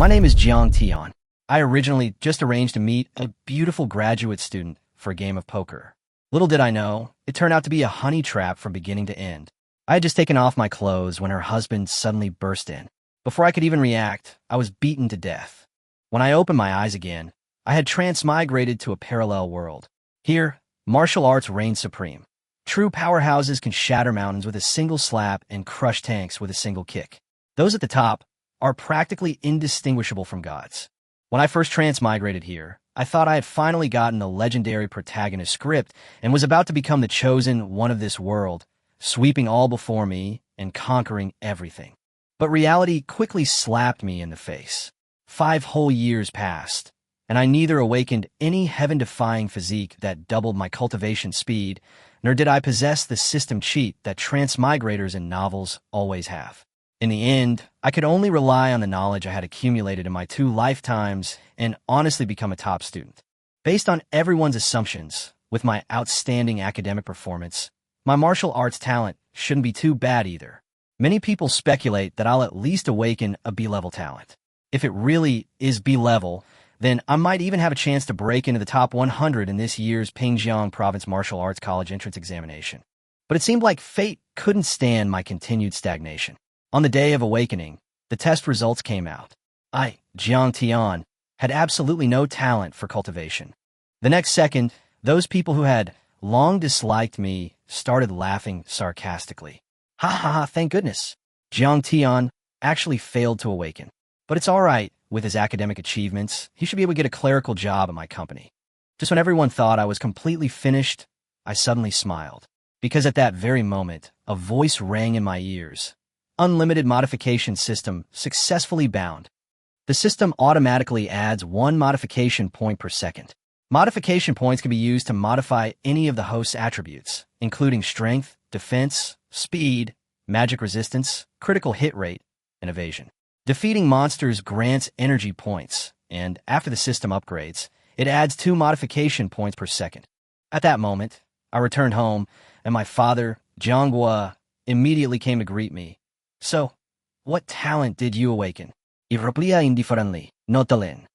My name is Jiang Tian. I originally just arranged to meet a beautiful graduate student for a game of poker. Little did I know, it turned out to be a honey trap from beginning to end. I had just taken off my clothes when her husband suddenly burst in. Before I could even react, I was beaten to death. When I opened my eyes again, I had transmigrated to a parallel world. Here, martial arts reigned supreme. True powerhouses can shatter mountains with a single slap and crush tanks with a single kick. Those at the top are practically indistinguishable from gods. When I first transmigrated here, I thought I had finally gotten the legendary protagonist script and was about to become the chosen one of this world, sweeping all before me and conquering everything. But reality quickly slapped me in the face. 5 whole years passed, and I neither awakened any heaven-defying physique that doubled my cultivation speed, nor did I possess the system cheat that transmigrators in novels always have. In the end, I could only rely on the knowledge I had accumulated in my 2 lifetimes and honestly become a top student. Based on everyone's assumptions, with my outstanding academic performance, my martial arts talent shouldn't be too bad either. Many people speculate that I'll at least awaken a B-level talent. If it really is B-level, then I might even have a chance to break into the top 100 in this year's Pingjiang Province Martial Arts College entrance examination. But it seemed like fate couldn't stand my continued stagnation. On the day of awakening, the test results came out. I, Jiang Tian, had absolutely no talent for cultivation. The next second, those people who had long disliked me started laughing sarcastically. Ha ha ha, thank goodness. Jiang Tian actually failed to awaken. But it's all right, with his academic achievements, he should be able to get a clerical job at my company. Just when everyone thought I was completely finished, I suddenly smiled. Because at that very moment, a voice rang in my ears. Unlimited modification system successfully bound. The system automatically adds 1 modification point per second. Modification points can be used to modify any of the host's attributes, including strength, defense, speed, magic resistance, critical hit rate, and evasion. Defeating monsters grants energy points, and after the system upgrades, it adds 2 modification points per second. At that moment, I returned home, and my father, Jiang Guo, immediately came to greet me. So, what talent did you awaken? Irreplia indifferently, notalen.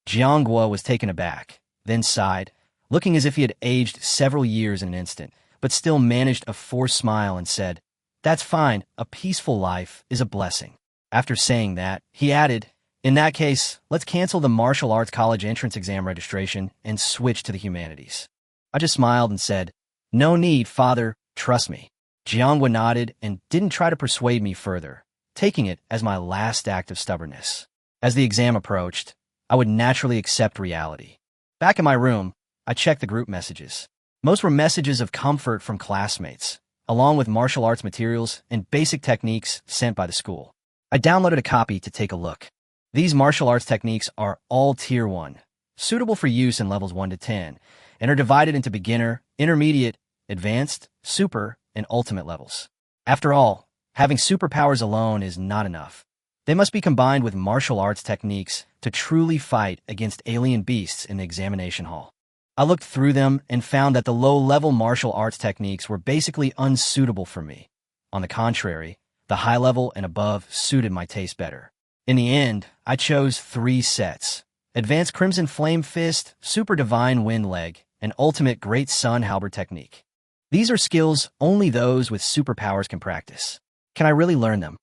Jiang Guo was taken aback, then sighed, looking as if he had aged several years in an instant, but still managed a forced smile and said, "That's fine, a peaceful life is a blessing." After saying that, he added, "In that case, let's cancel the martial arts college entrance exam registration and switch to the humanities." I just smiled and said, "No need, father, trust me." Jiangwa nodded and didn't try to persuade me further, taking it as my last act of stubbornness. As the exam approached, I would naturally accept reality. Back in my room, I checked the group messages. Most were messages of comfort from classmates, along with martial arts materials and basic techniques sent by the school. I downloaded a copy to take a look. These martial arts techniques are all Tier 1, suitable for use in levels 1 to 10, and are divided into beginner, intermediate, advanced, super, and ultimate levels. After all, having superpowers alone is not enough. They must be combined with martial arts techniques to truly fight against alien beasts in the examination hall. I looked through them and found that the low-level martial arts techniques were basically unsuitable for me. On the contrary, the high-level and above suited my taste better. In the end, I chose 3 sets: Advanced Crimson Flame Fist, Super Divine Wind Leg, and Ultimate Great Sun Halberd Technique. These are skills only those with superpowers can practice. Can I really learn them?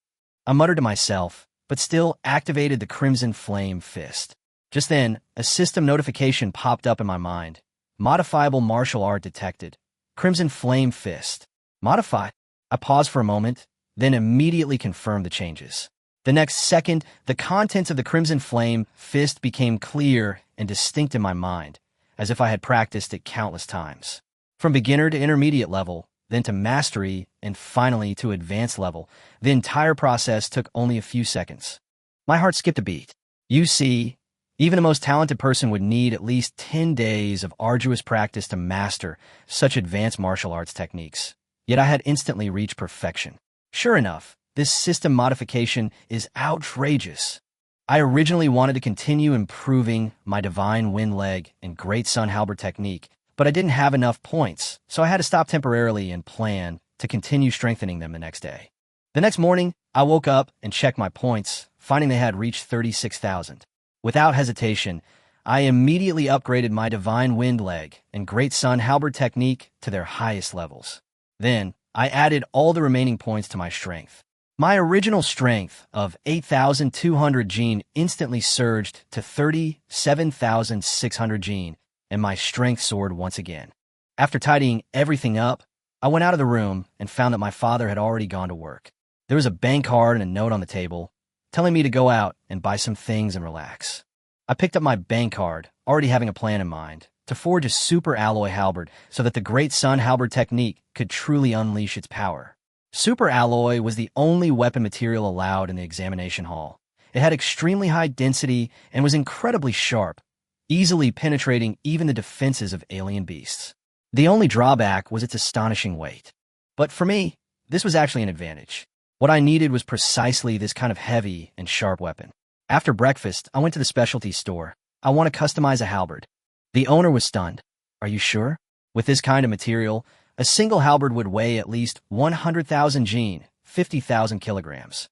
I muttered to myself, but still activated the Crimson Flame Fist. Just then, a system notification popped up in my mind. Modifiable martial art detected. Crimson Flame Fist. Modify. I paused for a moment, then immediately confirmed the changes. The next second, the contents of the Crimson Flame Fist became clear and distinct in my mind, as if I had practiced it countless times. From beginner to intermediate level, then to mastery, and finally to advanced level, the entire process took only a few seconds. My heart skipped a beat. You see, even the most talented person would need at least 10 days of arduous practice to master such advanced martial arts techniques. Yet I had instantly reached perfection. Sure enough, this system modification is outrageous. I originally wanted to continue improving my Divine Wind Leg and Great Sun Halberd technique, but I didn't have enough points, so I had to stop temporarily and plan to continue strengthening them the next day. The next morning, I woke up and checked my points, finding they had reached 36,000. Without hesitation, I immediately upgraded my Divine Wind leg and Great Sun Halberd technique to their highest levels. Then, I added all the remaining points to my strength. My original strength of 8,200 gene instantly surged to 37,600 gene, and my strength soared once again. After tidying everything up, I went out of the room and found that my father had already gone to work. There was a bank card and a note on the table, telling me to go out and buy some things and relax. I picked up my bank card, already having a plan in mind, to forge a super alloy halberd so that the Great Sun Halberd technique could truly unleash its power. Super alloy was the only weapon material allowed in the examination hall. It had extremely high density and was incredibly sharp, easily penetrating even the defenses of alien beasts. The only drawback was its astonishing weight. But for me, this was actually an advantage. What I needed was precisely this kind of heavy and sharp weapon. After breakfast, I went to the specialty store. I want to customize a halberd. The owner was stunned. Are you sure? With this kind of material, a single halberd would weigh at least 100,000 gene, 50,000 kilograms.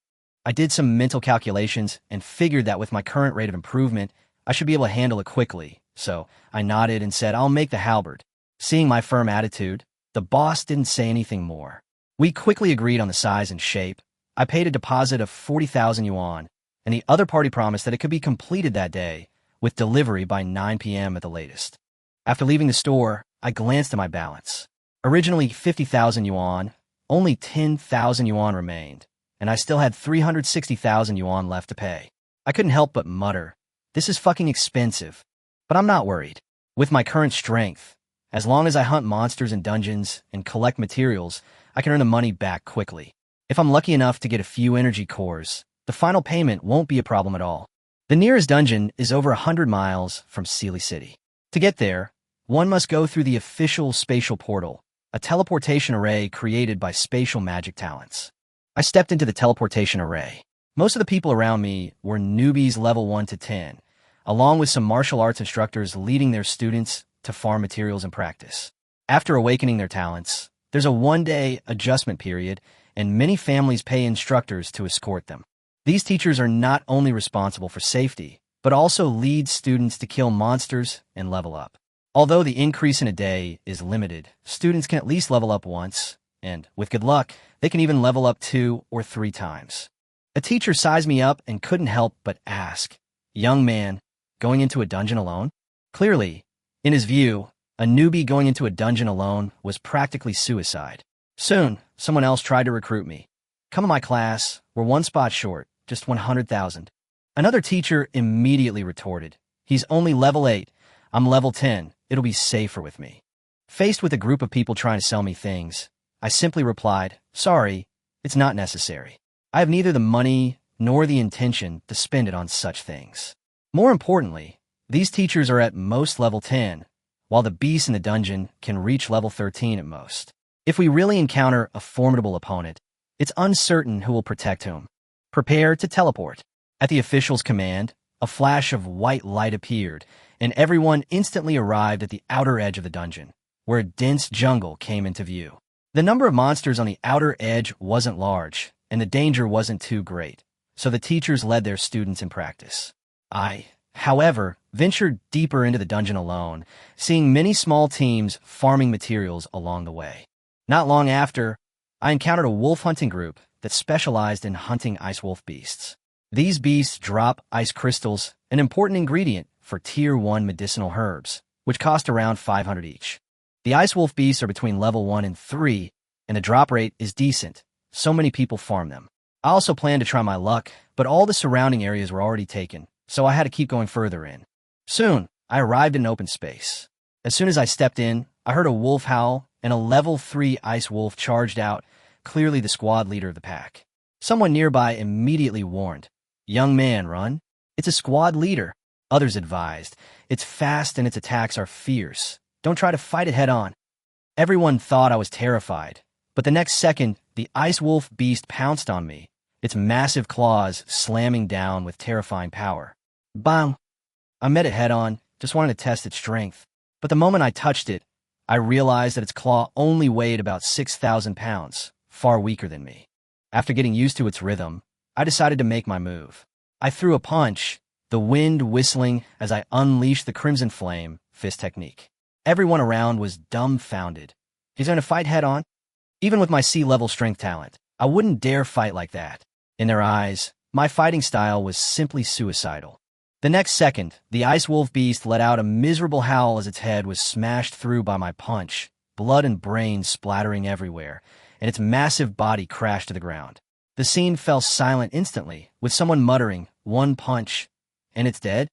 I did some mental calculations and figured that with my current rate of improvement, I should be able to handle it quickly. So I nodded and said, I'll make the halberd. Seeing my firm attitude, the boss didn't say anything more. We quickly agreed on the size and shape. I paid a deposit of 40,000 yuan, and the other party promised that it could be completed that day, with delivery by 9 p.m. at the latest. After leaving the store, I glanced at my balance. Originally 50,000 yuan, only 10,000 yuan remained, and I still had 360,000 yuan left to pay. I couldn't help but mutter, this is fucking expensive. But I'm not worried. With my current strength, as long as I hunt monsters in dungeons and collect materials, I can earn the money back quickly. If I'm lucky enough to get a few energy cores, the final payment won't be a problem at all. The nearest dungeon is over 100 miles from Sealy City. To get there, one must go through the official spatial portal, a teleportation array created by spatial magic talents. I stepped into the teleportation array. Most of the people around me were newbies level 1 to 10, along with some martial arts instructors leading their students to farm materials and practice. After awakening their talents, there's a one-day adjustment period, and many families pay instructors to escort them. These teachers are not only responsible for safety, but also lead students to kill monsters and level up. Although the increase in a day is limited, students can at least level up once, and with good luck, they can even level up 2 or 3 times. A teacher sized me up and couldn't help but ask, "Young man, going into a dungeon alone?" Clearly, in his view, a newbie going into a dungeon alone was practically suicide. Soon, someone else tried to recruit me. Come to my class, we're one spot short, just 100,000. Another teacher immediately retorted, he's only level 8, I'm level 10, it'll be safer with me. Faced with a group of people trying to sell me things, I simply replied, sorry, it's not necessary. I have neither the money nor the intention to spend it on such things. More importantly, these teachers are at most level 10, while the beasts in the dungeon can reach level 13 at most. If we really encounter a formidable opponent, it's uncertain who will protect whom. Prepare to teleport. At the official's command, a flash of white light appeared, and everyone instantly arrived at the outer edge of the dungeon, where a dense jungle came into view. The number of monsters on the outer edge wasn't large, and the danger wasn't too great, so the teachers led their students in practice. I, however, ventured deeper into the dungeon alone, seeing many small teams farming materials along the way. Not long after, I encountered a wolf hunting group that specialized in hunting ice wolf beasts. These beasts drop ice crystals, an important ingredient for Tier 1 medicinal herbs, which cost around 500 each. The ice wolf beasts are between level 1 and 3, and the drop rate is decent. So many people farm them. I also planned to try my luck, but all the surrounding areas were already taken, so I had to keep going further in. Soon, I arrived in an open space. As soon as I stepped in, I heard a wolf howl, and a level 3 ice wolf charged out, clearly the squad leader of the pack. Someone nearby immediately warned, "Young man, run. It's a squad leader." Others advised, "It's fast and its attacks are fierce. Don't try to fight it head on." Everyone thought I was terrified, but the next second, the ice wolf beast pounced on me, its massive claws slamming down with terrifying power. Bang! I met it head on, just wanted to test its strength. But the moment I touched it, I realized that its claw only weighed about 6,000 pounds, far weaker than me. After getting used to its rhythm, I decided to make my move. I threw a punch, the wind whistling as I unleashed the Crimson Flame fist technique. Everyone around was dumbfounded. He's going to fight head-on? Even with my sea-level strength talent, I wouldn't dare fight like that. In their eyes, my fighting style was simply suicidal. The next second, the Ice Wolf Beast let out a miserable howl as its head was smashed through by my punch, blood and brains splattering everywhere, and its massive body crashed to the ground. The scene fell silent instantly, with someone muttering, "One punch, and it's dead?"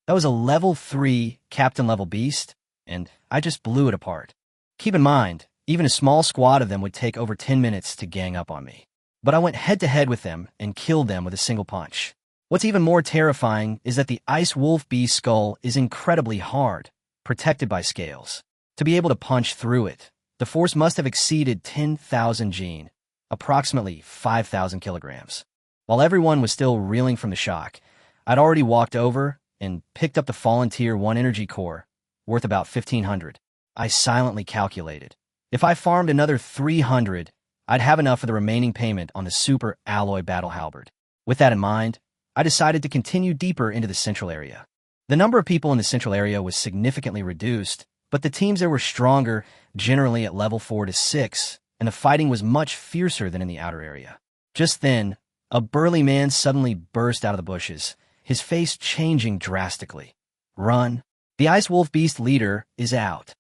That was a level 3 captain-level beast, and I just blew it apart. Keep in mind, even a small squad of them would take over 10 minutes to gang up on me. But I went head-to-head with them and killed them with a single punch. What's even more terrifying is that the Ice Wolf Beast skull is incredibly hard, protected by scales. To be able to punch through it, the force must have exceeded 10,000 Gene, approximately 5,000 kilograms. While everyone was still reeling from the shock, I'd already walked over and picked up the fallen Tier 1 energy core, worth about 1,500. I silently calculated. If I farmed another 300, I'd have enough for the remaining payment on the Super Alloy Battle Halberd. With that in mind, I decided to continue deeper into the central area. The number of people in the central area was significantly reduced, but the teams there were stronger, generally at level 4 to 6, and the fighting was much fiercer than in the outer area. Just then, a burly man suddenly burst out of the bushes, his face changing drastically. "Run. The Ice Wolf Beast leader is out."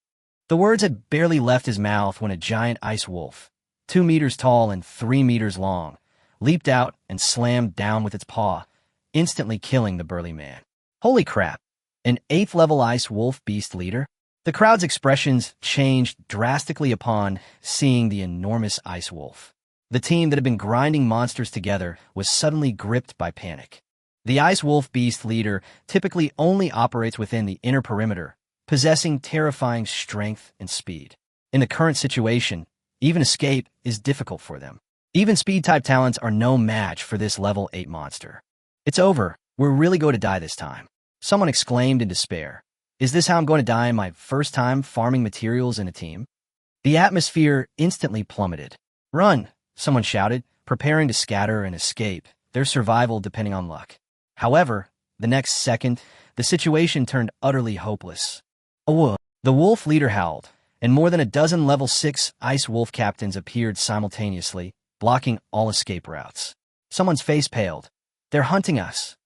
The words had barely left his mouth when a giant ice wolf, 2 meters tall and 3 meters long, leaped out and slammed down with its paw, instantly killing the burly man. Holy crap! An 8th level Ice Wolf Beast leader? The crowd's expressions changed drastically upon seeing the enormous ice wolf. The team that had been grinding monsters together was suddenly gripped by panic. The Ice Wolf Beast leader typically only operates within the inner perimeter, possessing terrifying strength and speed. In the current situation, even escape is difficult for them. Even speed-type talents are no match for this level 8 monster. "It's over. We're really going to die this time," someone exclaimed in despair. "Is this how I'm going to die in my first time farming materials in a team?" The atmosphere instantly plummeted. "Run," someone shouted, preparing to scatter and escape, their survival depending on luck. However, the next second, the situation turned utterly hopeless. "Oh!" The wolf leader howled, and more than a dozen level 6 ice wolf captains appeared simultaneously, blocking all escape routes. Someone's face paled. "They're hunting us."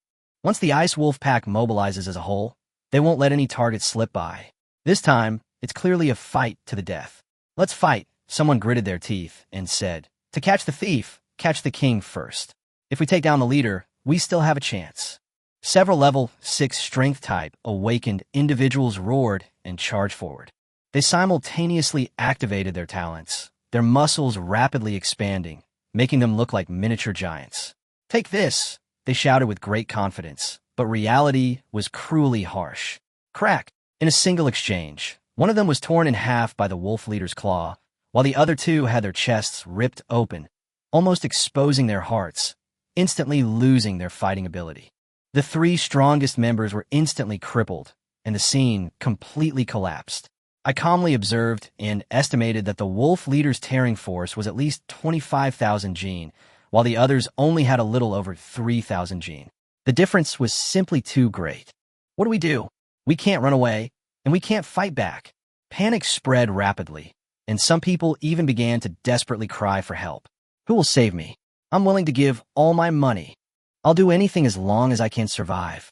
Once the ice wolf pack mobilizes as a whole, they won't let any target slip by. This time, it's clearly a fight to the death. "Let's fight," someone gritted their teeth and said. "To catch the thief, catch the king first. If we take down the leader, we still have a chance." Several level 6 strength type awakened individuals roared and charged forward. They simultaneously activated their talents, their muscles rapidly expanding, making them look like miniature giants. "Take this," they shouted with great confidence, but reality was cruelly harsh. Crack! In a single exchange, one of them was torn in half by the wolf leader's claw, while the other two had their chests ripped open, almost exposing their hearts, instantly losing their fighting ability. The 3 strongest members were instantly crippled, and the scene completely collapsed. I calmly observed and estimated that the wolf leader's tearing force was at least 25,000 Gene, while the others only had a little over 3,000 Gene. The difference was simply too great. What do we do? We can't run away, and we can't fight back. Panic spread rapidly, and some people even began to desperately cry for help. "Who will save me? I'm willing to give all my money. I'll do anything as long as I can survive."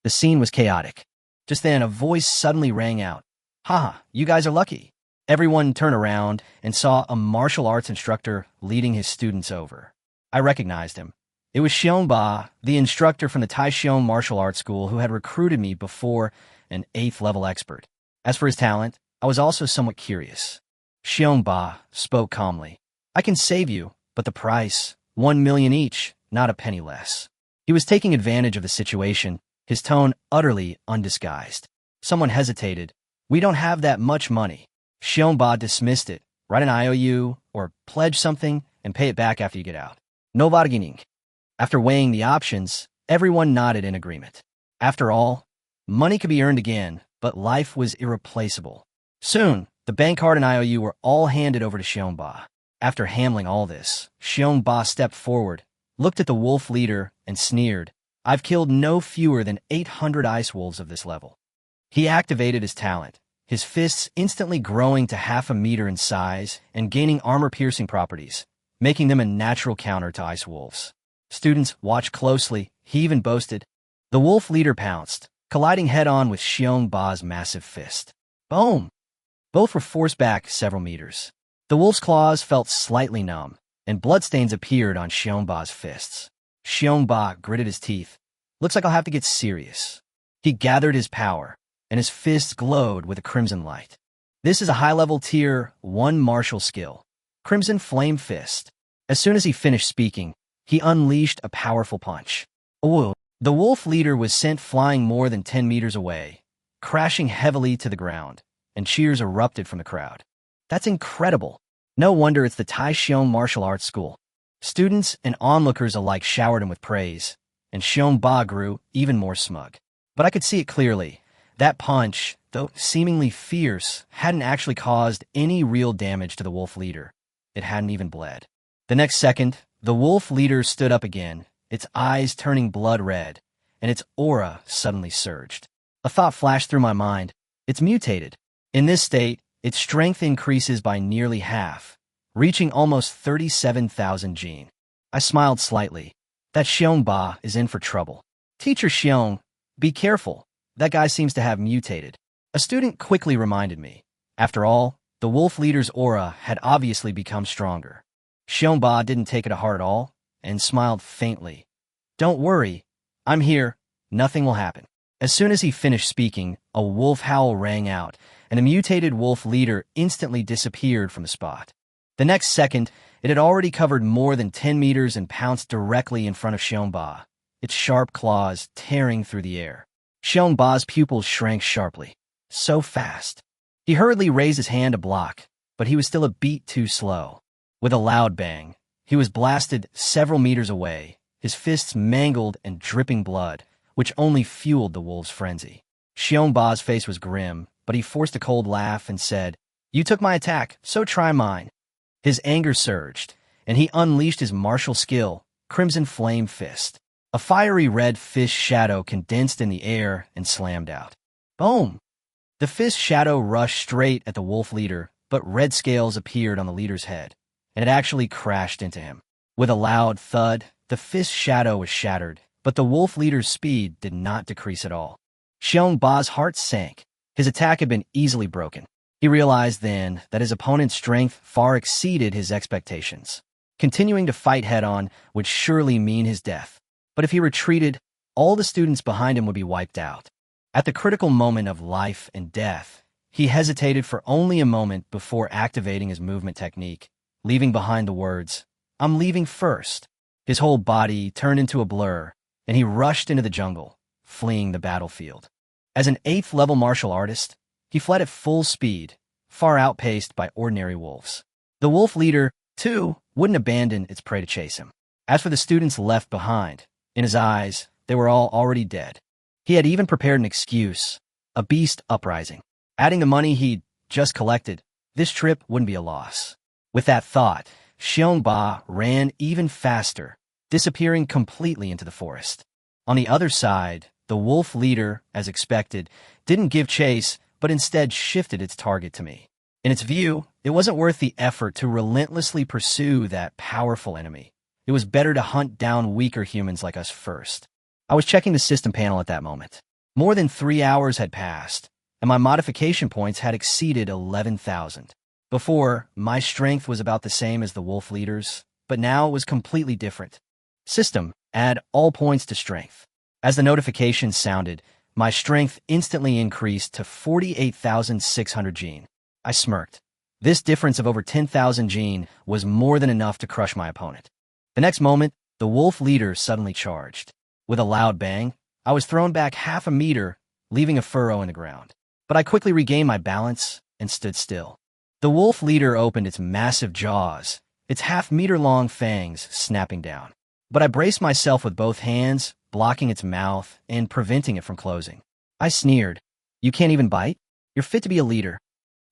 The scene was chaotic. Just then, a voice suddenly rang out. "Haha, you guys are lucky." Everyone turned around and saw a martial arts instructor leading his students over. I recognized him. It was Xiong Ba, the instructor from the Taixiong Martial Arts School who had recruited me before an 8th level expert. As for his talent, I was also somewhat curious. Xiong Ba spoke calmly. "I can save you, but the price, 1 million each, not a penny less." He was taking advantage of the situation, his tone utterly undisguised. Someone hesitated. "We don't have that much money." Xiong Ba dismissed it. "Write an IOU, or pledge something, and pay it back after you get out. No bargaining." After weighing the options, everyone nodded in agreement. After all, money could be earned again, but life was irreplaceable. Soon, the bank card and IOU were all handed over to Xiong Ba. After handling all this, Xiong Ba stepped forward, looked at the wolf leader, and sneered. I've killed no fewer than 800 ice wolves of this level. He activated his talent, his fists instantly growing to half a meter in size and gaining armor-piercing properties, making them a natural counter to ice wolves. Students watched closely. He even boasted. The wolf leader pounced, colliding head-on with Xiongba's massive fist. Boom! Both were forced back several meters. The wolf's claws felt slightly numb, and bloodstains appeared on Xiongba's fists. Xiongba gritted his teeth. Looks like I'll have to get serious. He gathered his power, and his fists glowed with a crimson light. This is a high-level Tier 1 martial skill, Crimson Flame Fist. As soon as he finished speaking, he unleashed a powerful punch. Oh, the wolf leader was sent flying more than 10 meters away, crashing heavily to the ground, and cheers erupted from the crowd. That's incredible. No wonder it's the Taixiong Martial Arts School. Students and onlookers alike showered him with praise, and Xiongba grew even more smug. But I could see it clearly. That punch, though seemingly fierce, hadn't actually caused any real damage to the wolf leader. It hadn't even bled. The next second, the wolf leader stood up again, its eyes turning blood red, and its aura suddenly surged. A thought flashed through my mind. It's mutated. In this state, its strength increases by nearly half, reaching almost 37,000 Jin. I smiled slightly. That Xiongba is in for trouble. Teacher Xiong, be careful. That guy seems to have mutated. A student quickly reminded me. After all, the wolf leader's aura had obviously become stronger. Xiongba didn't take it to heart at all, and smiled faintly. Don't worry. I'm here. Nothing will happen. As soon as he finished speaking, a wolf howl rang out, and the mutated wolf leader instantly disappeared from the spot. The next second, it had already covered more than 10 meters and pounced directly in front of Xiongba, its sharp claws tearing through the air. Xiongba's pupils shrank sharply. So fast. He hurriedly raised his hand to block, but he was still a beat too slow. With a loud bang, he was blasted several meters away, his fists mangled and dripping blood, which only fueled the wolf's frenzy. Xiongba's face was grim, but he forced a cold laugh and said, "You took my attack, so try mine." His anger surged, and he unleashed his martial skill, Crimson Flame Fist. A fiery red fist shadow condensed in the air and slammed out. Boom! The fist shadow rushed straight at the wolf leader, but red scales appeared on the leader's head, and it actually crashed into him. With a loud thud, the fist shadow was shattered, but the wolf leader's speed did not decrease at all. Xiongba's heart sank. His attack had been easily broken. He realized then that his opponent's strength far exceeded his expectations. Continuing to fight head-on would surely mean his death. But if he retreated, all the students behind him would be wiped out. At the critical moment of life and death, he hesitated for only a moment before activating his movement technique, leaving behind the words, "I'm leaving first." His whole body turned into a blur, and he rushed into the jungle, fleeing the battlefield. As an 8th-level martial artist, he fled at full speed, far outpaced by ordinary wolves. The wolf leader, too, wouldn't abandon its prey to chase him. As for the students left behind, in his eyes, they were all already dead. He had even prepared an excuse, a beast uprising. Adding the money he'd just collected, this trip wouldn't be a loss. With that thought, Xiongba ran even faster, disappearing completely into the forest. On the other side, the wolf leader, as expected, didn't give chase, but instead shifted its target to me. In its view, it wasn't worth the effort to relentlessly pursue that powerful enemy. It was better to hunt down weaker humans like us first. I was checking the system panel at that moment. More than 3 hours had passed, and my modification points had exceeded 11,000. Before, my strength was about the same as the wolf leader's, but now it was completely different. System, add all points to strength. As the notification sounded, my strength instantly increased to 48,600 Jin. I smirked. This difference of over 10,000 Jin was more than enough to crush my opponent. The next moment, the wolf leader suddenly charged. With a loud bang, I was thrown back half a meter, leaving a furrow in the ground. But I quickly regained my balance and stood still. The wolf leader opened its massive jaws, its half-meter-long fangs snapping down. But I braced myself with both hands, blocking its mouth and preventing it from closing. I sneered. "You can't even bite? You're fit to be a leader."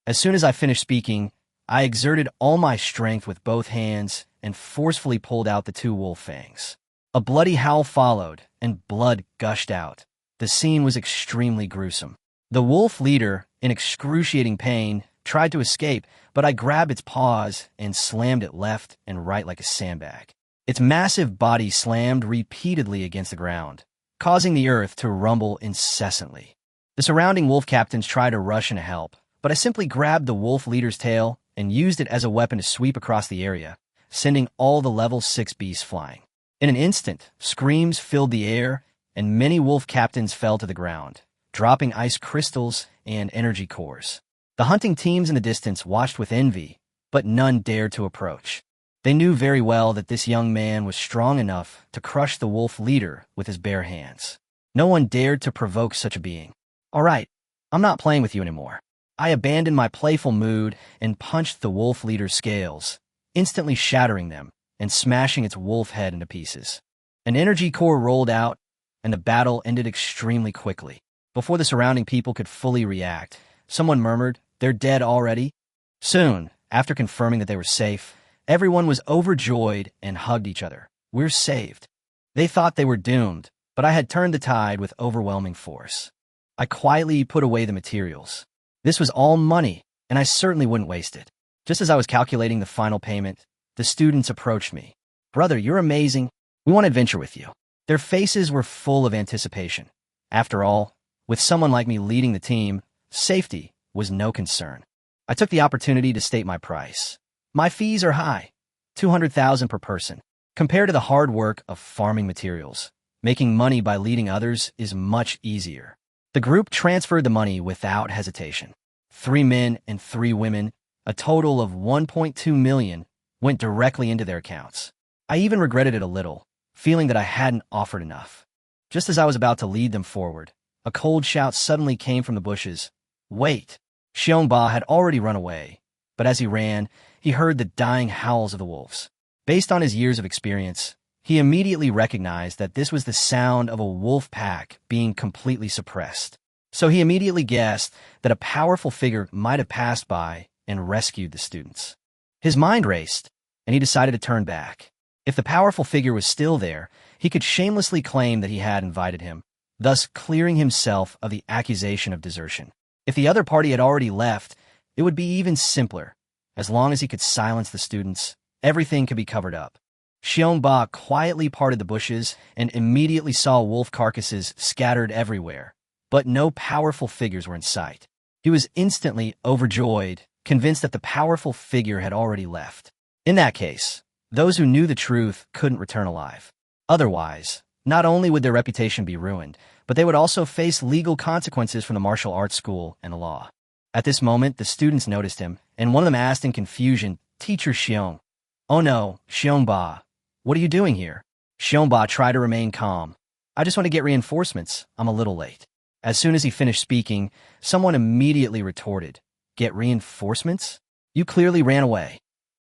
As soon as I finished speaking, I exerted all my strength with both hands and forcefully pulled out the 2 wolf fangs. A bloody howl followed, and blood gushed out. The scene was extremely gruesome. The wolf leader, in excruciating pain, tried to escape, but I grabbed its paws and slammed it left and right like a sandbag. Its massive body slammed repeatedly against the ground, causing the earth to rumble incessantly. The surrounding wolf captains tried to rush in to help, but I simply grabbed the wolf leader's tail and used it as a weapon to sweep across the area, sending all the level 6 beasts flying. In an instant, screams filled the air, and many wolf captains fell to the ground, dropping ice crystals and energy cores. The hunting teams in the distance watched with envy, but none dared to approach. They knew very well that this young man was strong enough to crush the wolf leader with his bare hands. No one dared to provoke such a being. All right, I'm not playing with you anymore. I abandoned my playful mood and punched the wolf leader's scales, instantly shattering them and smashing its wolf head into pieces. An energy core rolled out, and the battle ended extremely quickly. Before the surrounding people could fully react, someone murmured, "They're dead already?" Soon, after confirming that they were safe, everyone was overjoyed and hugged each other. "We're saved." They thought they were doomed, but I had turned the tide with overwhelming force. I quietly put away the materials. This was all money, and I certainly wouldn't waste it. Just as I was calculating the final payment, the students approached me. "Brother, you're amazing. We want to adventure with you." Their faces were full of anticipation. After all, with someone like me leading the team, safety was no concern. I took the opportunity to state my price. My fees are high, 200,000 per person. Compared to the hard work of farming materials, making money by leading others is much easier. The group transferred the money without hesitation. 3 men and 3 women, a total of 1.2 million, went directly into their accounts. I even regretted it a little, feeling that I hadn't offered enough. Just as I was about to lead them forward, a cold shout suddenly came from the bushes. "Wait!" Xiongba had already run away, but as he ran, he heard the dying howls of the wolves. Based on his years of experience, he immediately recognized that this was the sound of a wolf pack being completely suppressed. So he immediately guessed that a powerful figure might have passed by and rescued the students. His mind raced, and he decided to turn back. If the powerful figure was still there, he could shamelessly claim that he had invited him, thus clearing himself of the accusation of desertion. If the other party had already left, it would be even simpler. As long as he could silence the students, everything could be covered up. Xiongba quietly parted the bushes and immediately saw wolf carcasses scattered everywhere, but no powerful figures were in sight. He was instantly overjoyed, convinced that the powerful figure had already left. In that case, those who knew the truth couldn't return alive. Otherwise, not only would their reputation be ruined, but they would also face legal consequences from the martial arts school and the law. At this moment, the students noticed him, and one of them asked in confusion, "Teacher Xiong." "Oh no, Xiongba. What are you doing here?" Xiongba tried to remain calm. "I just want to get reinforcements. I'm a little late." As soon as he finished speaking, someone immediately retorted, "Get reinforcements? You clearly ran away."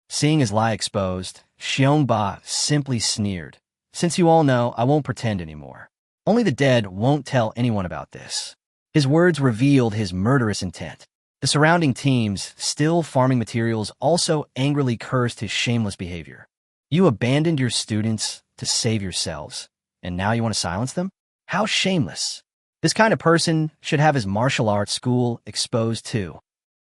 Seeing his lie exposed, Xiongba simply sneered. "Since you all know, I won't pretend anymore. Only the dead won't tell anyone about this." His words revealed his murderous intent. The surrounding teams, still farming materials, also angrily cursed his shameless behavior. "You abandoned your students to save yourselves, and now you want to silence them? How shameless. This kind of person should have his martial arts school exposed too."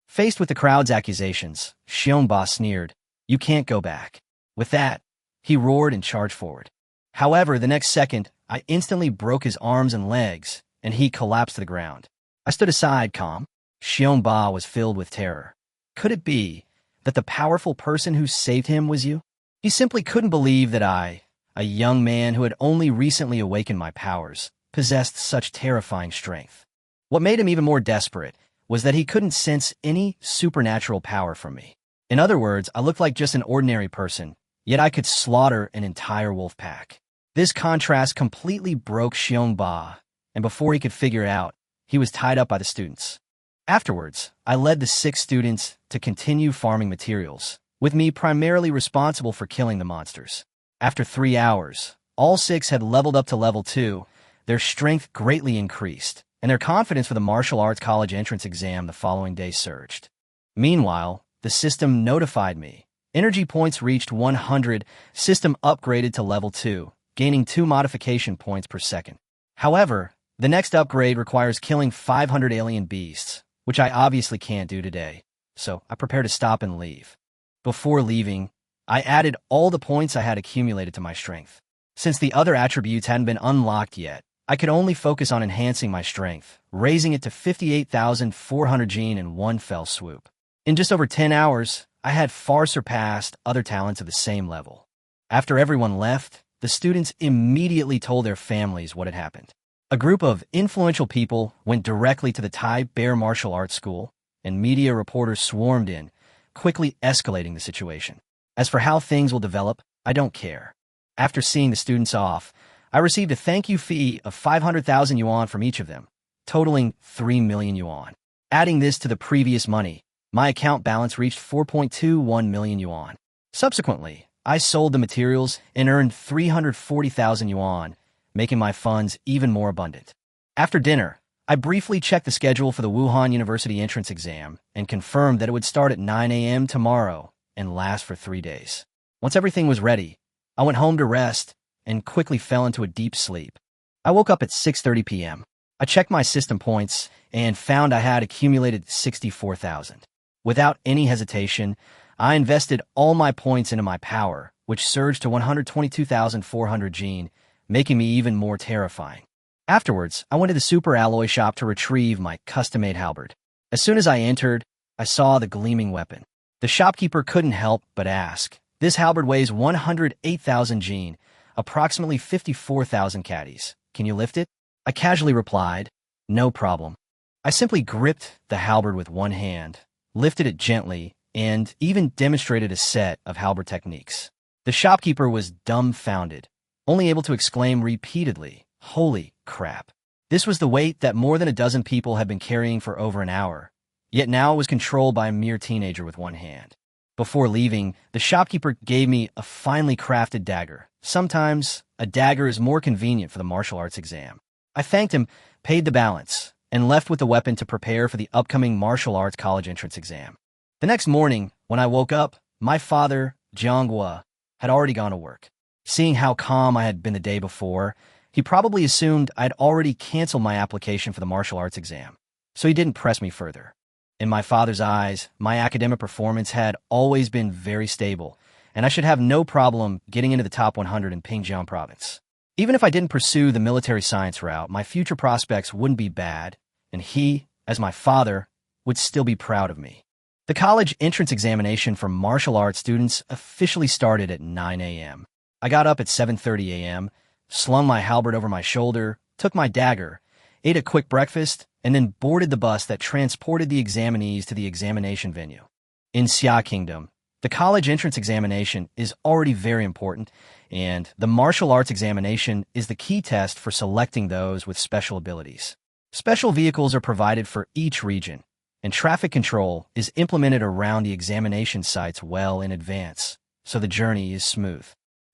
Faced with the crowd's accusations, Xiongba sneered, "You can't go back." With that, he roared and charged forward. However, the next second, I instantly broke his arms and legs, and he collapsed to the ground. I stood aside, calm. Xiongba was filled with terror. Could it be that the powerful person who saved him was you? He simply couldn't believe that I, a young man who had only recently awakened my powers, possessed such terrifying strength. What made him even more desperate was that he couldn't sense any supernatural power from me. In other words, I looked like just an ordinary person, yet I could slaughter an entire wolf pack. This contrast completely broke Xiongba, and before he could figure it out, he was tied up by the students. Afterwards, I led the 6 students to continue farming materials, with me primarily responsible for killing the monsters. After 3 hours, all 6 had leveled up to level 2, their strength greatly increased, and their confidence for the martial arts college entrance exam the following day surged. Meanwhile, the system notified me. Energy points reached 100, system upgraded to level 2, gaining 2 modification points per second. However, the next upgrade requires killing 500 alien beasts, which I obviously can't do today, so I prepare to stop and leave. Before leaving, I added all the points I had accumulated to my strength. Since the other attributes hadn't been unlocked yet, I could only focus on enhancing my strength, raising it to 58,400 gene in one fell swoop. In just over 10 hours, I had far surpassed other talents of the same level. After everyone left, the students immediately told their families what had happened. A group of influential people went directly to the Thai Bear Martial Arts School, and media reporters swarmed in, quickly escalating the situation. As for how things will develop, I don't care. After seeing the students off, I received a thank you fee of 500,000 yuan from each of them, totaling 3 million yuan. Adding this to the previous money, my account balance reached 4.21 million yuan. Subsequently, I sold the materials and earned 340,000 yuan, making my funds even more abundant. After dinner, I briefly checked the schedule for the Wuhan University entrance exam and confirmed that it would start at 9 a.m. tomorrow and last for 3 days. Once everything was ready, I went home to rest and quickly fell into a deep sleep. I woke up at 6:30 p.m. I checked my system points and found I had accumulated 64,000. Without any hesitation, I invested all my points into my power, which surged to 122,400 gene, making me even more terrifying. Afterwards, I went to the super alloy shop to retrieve my custom-made halberd. As soon as I entered, I saw the gleaming weapon. The shopkeeper couldn't help but ask, "This halberd weighs 108,000 gene, approximately 54,000 caddies. Can you lift it?" I casually replied, "No problem." I simply gripped the halberd with one hand, lifted it gently, and even demonstrated a set of halberd techniques. The shopkeeper was dumbfounded, only able to exclaim repeatedly, "Holy crap." This was the weight that more than a dozen people had been carrying for over an hour, yet now it was controlled by a mere teenager with one hand. Before leaving, the shopkeeper gave me a finely crafted dagger. Sometimes, a dagger is more convenient for the martial arts exam. I thanked him, paid the balance, and left with the weapon to prepare for the upcoming martial arts college entrance exam. The next morning, when I woke up, my father, Jianghua, had already gone to work. Seeing how calm I had been the day before, he probably assumed I'd already canceled my application for the martial arts exam, so he didn't press me further. In my father's eyes, my academic performance had always been very stable, and I should have no problem getting into the top 100 in Pingjiang province. Even if I didn't pursue the military science route, my future prospects wouldn't be bad, and he, as my father, would still be proud of me. The college entrance examination for martial arts students officially started at 9 a.m. I got up at 7:30 a.m., slung my halberd over my shoulder, took my dagger, ate a quick breakfast, and then boarded the bus that transported the examinees to the examination venue. In Xia Kingdom, the college entrance examination is already very important, and the martial arts examination is the key test for selecting those with special abilities. Special vehicles are provided for each region, and traffic control is implemented around the examination sites well in advance, so the journey is smooth.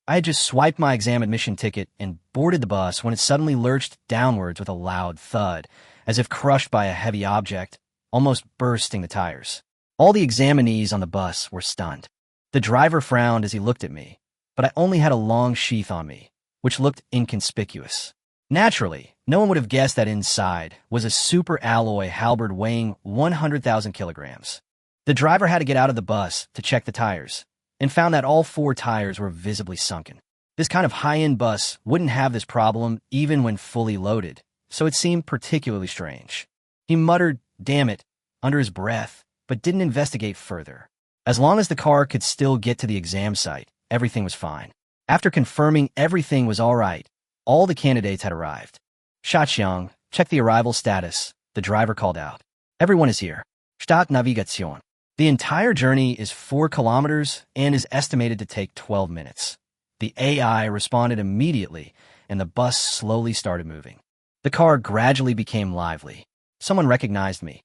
I had just swiped my exam admission ticket and boarded the bus when it suddenly lurched downwards with a loud thud, as if crushed by a heavy object, almost bursting the tires. All the examinees on the bus were stunned. The driver frowned as he looked at me, but I only had a long sheath on me, which looked inconspicuous. Naturally, no one would have guessed that inside was a super alloy halberd weighing 100,000 kilograms. The driver had to get out of the bus to check the tires, and found that all 4 tires were visibly sunken. This kind of high-end bus wouldn't have this problem even when fully loaded, so it seemed particularly strange. He muttered, "Damn it," under his breath, but didn't investigate further. As long as the car could still get to the exam site, everything was fine. After confirming everything was all right, all the candidates had arrived. "Shaqiang, check the arrival status," the driver called out. "Everyone is here. Start navigation." The entire journey is 4 kilometers and is estimated to take 12 minutes. The AI responded immediately, and the bus slowly started moving. The car gradually became lively. Someone recognized me.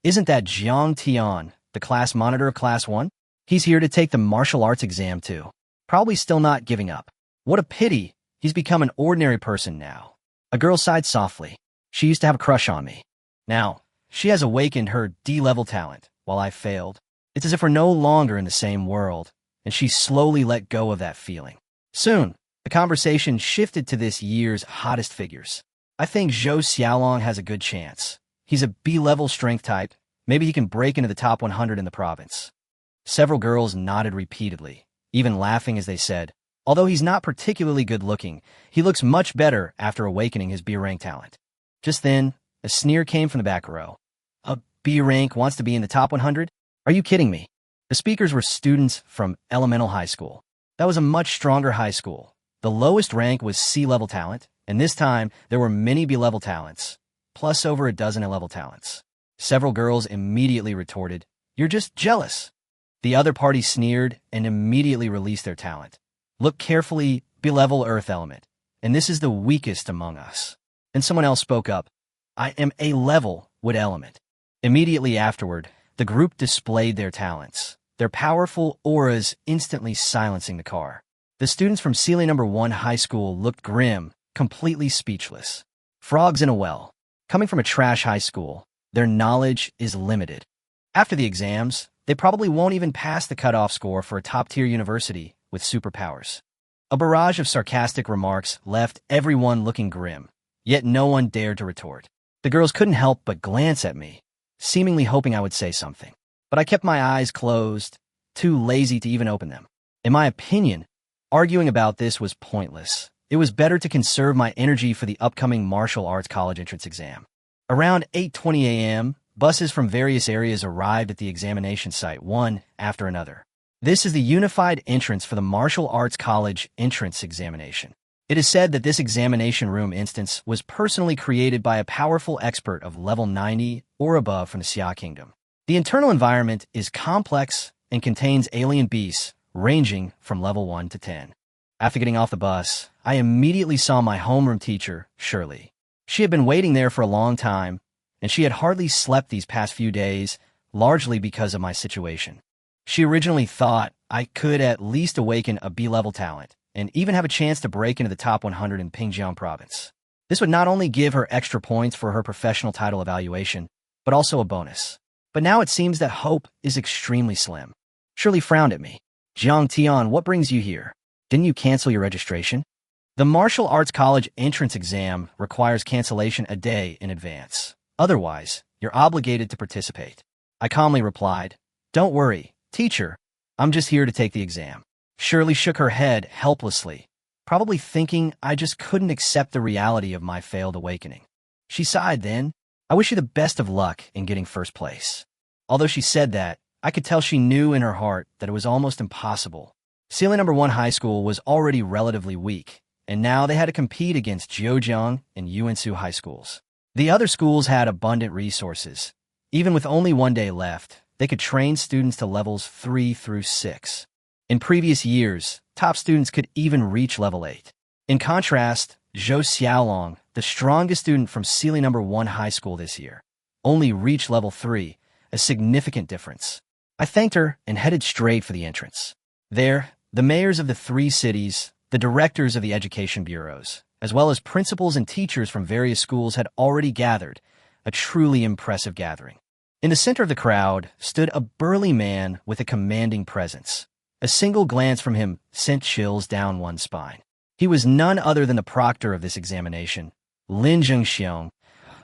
"Isn't that Jiang Tian, the class monitor of Class 1? He's here to take the martial arts exam too. Probably still not giving up. What a pity, he's become an ordinary person now." A girl sighed softly. She used to have a crush on me. Now, she has awakened her D-level talent, while I failed. It's as if we're no longer in the same world, and she slowly let go of that feeling. Soon, The conversation shifted to this year's hottest figures. I think Zhou Xiaolong has a good chance. He's a B-level strength type. Maybe he can break into the top 100 in the province. Several girls nodded repeatedly, even laughing as they said, although he's not particularly good-looking, he looks much better after awakening his B-rank talent. Just then, a sneer came from the back row. A B-rank wants to be in the top 100? Are you kidding me? The speakers were students from Elemental High School. That was a much stronger high school. The lowest rank was C-level talent, and this time there were many B-level talents, plus over a dozen A-level talents. Several girls immediately retorted, "You're just jealous." The other party sneered and immediately released their talent. "Look carefully, B-level earth element, and this is the weakest among us." And someone else spoke up, "I am A-level wood element." Immediately afterward, the group displayed their talents, their powerful auras instantly silencing the car. The students from Sealy No. 1 High School looked grim, completely speechless. Frogs in a well. Coming from a trash high school, their knowledge is limited. After the exams, they probably won't even pass the cutoff score for a top-tier university with superpowers. A barrage of sarcastic remarks left everyone looking grim, yet no one dared to retort. The girls couldn't help but glance at me, seemingly hoping I would say something. But I kept my eyes closed, too lazy to even open them. In my opinion, arguing about this was pointless. It was better to conserve my energy for the upcoming martial arts college entrance exam. Around 8:20 a.m., buses from various areas arrived at the examination site, one after another. This is the unified entrance for the martial arts college entrance examination. It is said that this examination room instance was personally created by a powerful expert of level 90 or above from the Xia Kingdom. The internal environment is complex and contains alien beasts ranging from level 1 to 10. After getting off the bus, I immediately saw my homeroom teacher, Shirley. She had been waiting there for a long time, and she had hardly slept these past few days, largely because of my situation. She originally thought I could at least awaken a B-level talent, and even have a chance to break into the top 100 in Pingjiang province. This would not only give her extra points for her professional title evaluation, but also a bonus. But now it seems that hope is extremely slim. Shirley frowned at me. "Jiang Tian, what brings you here? Didn't you cancel your registration?" The martial arts college entrance exam requires cancellation a day in advance. Otherwise, you're obligated to participate. I calmly replied, "Don't worry, teacher. I'm just here to take the exam." Shirley shook her head helplessly, probably thinking I just couldn't accept the reality of my failed awakening. She sighed then. "I wish you the best of luck in getting first place." Although she said that, I could tell she knew in her heart that it was almost impossible. Sealy No. 1 High School was already relatively weak, and now they had to compete against Jiujiang and Yuansu High Schools. The other schools had abundant resources. Even with only one day left, they could train students to levels 3 through 6. In previous years, top students could even reach level 8. In contrast, Zhou Xiaolong, the strongest student from Sealy No. 1 High School this year, only reached level 3, a significant difference. I thanked her and headed straight for the entrance. There, the mayors of the 3 cities, the directors of the education bureaus, as well as principals and teachers from various schools had already gathered, a truly impressive gathering. In the center of the crowd stood a burly man with a commanding presence. A single glance from him sent chills down one's spine. He was none other than the proctor of this examination, Lin Zhengxiong,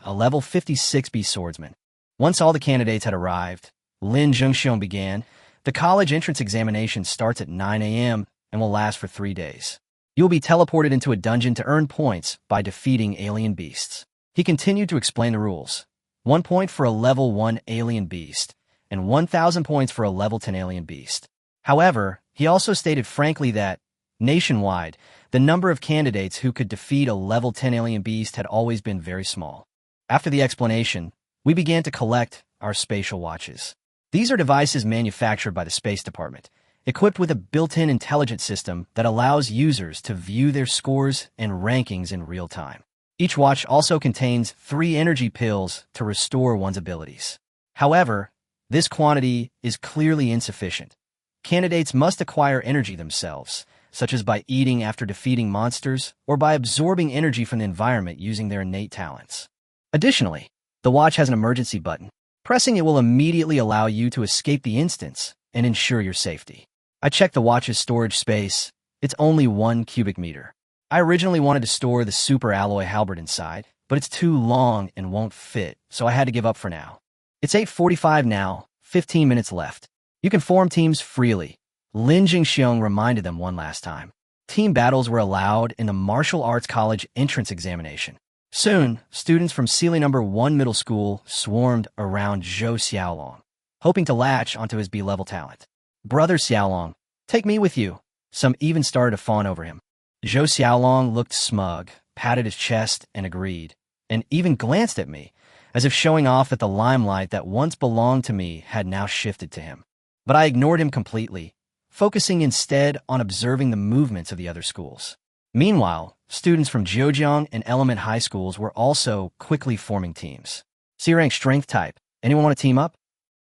a level 56B swordsman. Once all the candidates had arrived, Lin Zhengxiong began. "The college entrance examination starts at 9 a.m. and will last for 3 days. You will be teleported into a dungeon to earn points by defeating alien beasts." He continued to explain the rules. 1 point for a level 1 alien beast, and 1,000 points for a level 10 alien beast. However, he also stated frankly that, nationwide, the number of candidates who could defeat a level 10 alien beast had always been very small. After the explanation, we began to collect our spatial watches. These are devices manufactured by the Space Department, equipped with a built-in intelligence system that allows users to view their scores and rankings in real time. Each watch also contains 3 energy pills to restore one's abilities. However, this quantity is clearly insufficient. Candidates must acquire energy themselves, such as by eating after defeating monsters or by absorbing energy from the environment using their innate talents. Additionally, the watch has an emergency button. Pressing it will immediately allow you to escape the instance and ensure your safety. I checked the watch's storage space, It's only 1 cubic meter. I originally wanted to store the super alloy halberd inside, but it's too long and won't fit, so I had to give up for now. It's 8:45 now, 15 minutes left. You can form teams freely. Lin Jingxiong reminded them one last time. Team battles were allowed in the Martial Arts College entrance examination. Soon, students from Sealy No. 1 Middle School swarmed around Zhou Xiaolong, hoping to latch onto his B-level talent. "Brother Xiaolong, take me with you." Some even started to fawn over him. Zhou Xiaolong looked smug, patted his chest, and agreed, and even glanced at me, as if showing off that the limelight that once belonged to me had now shifted to him. But I ignored him completely, focusing instead on observing the movements of the other schools. Meanwhile, students from Zhejiang and Element High schools were also quickly forming teams. C-rank strength type. Anyone want to team up?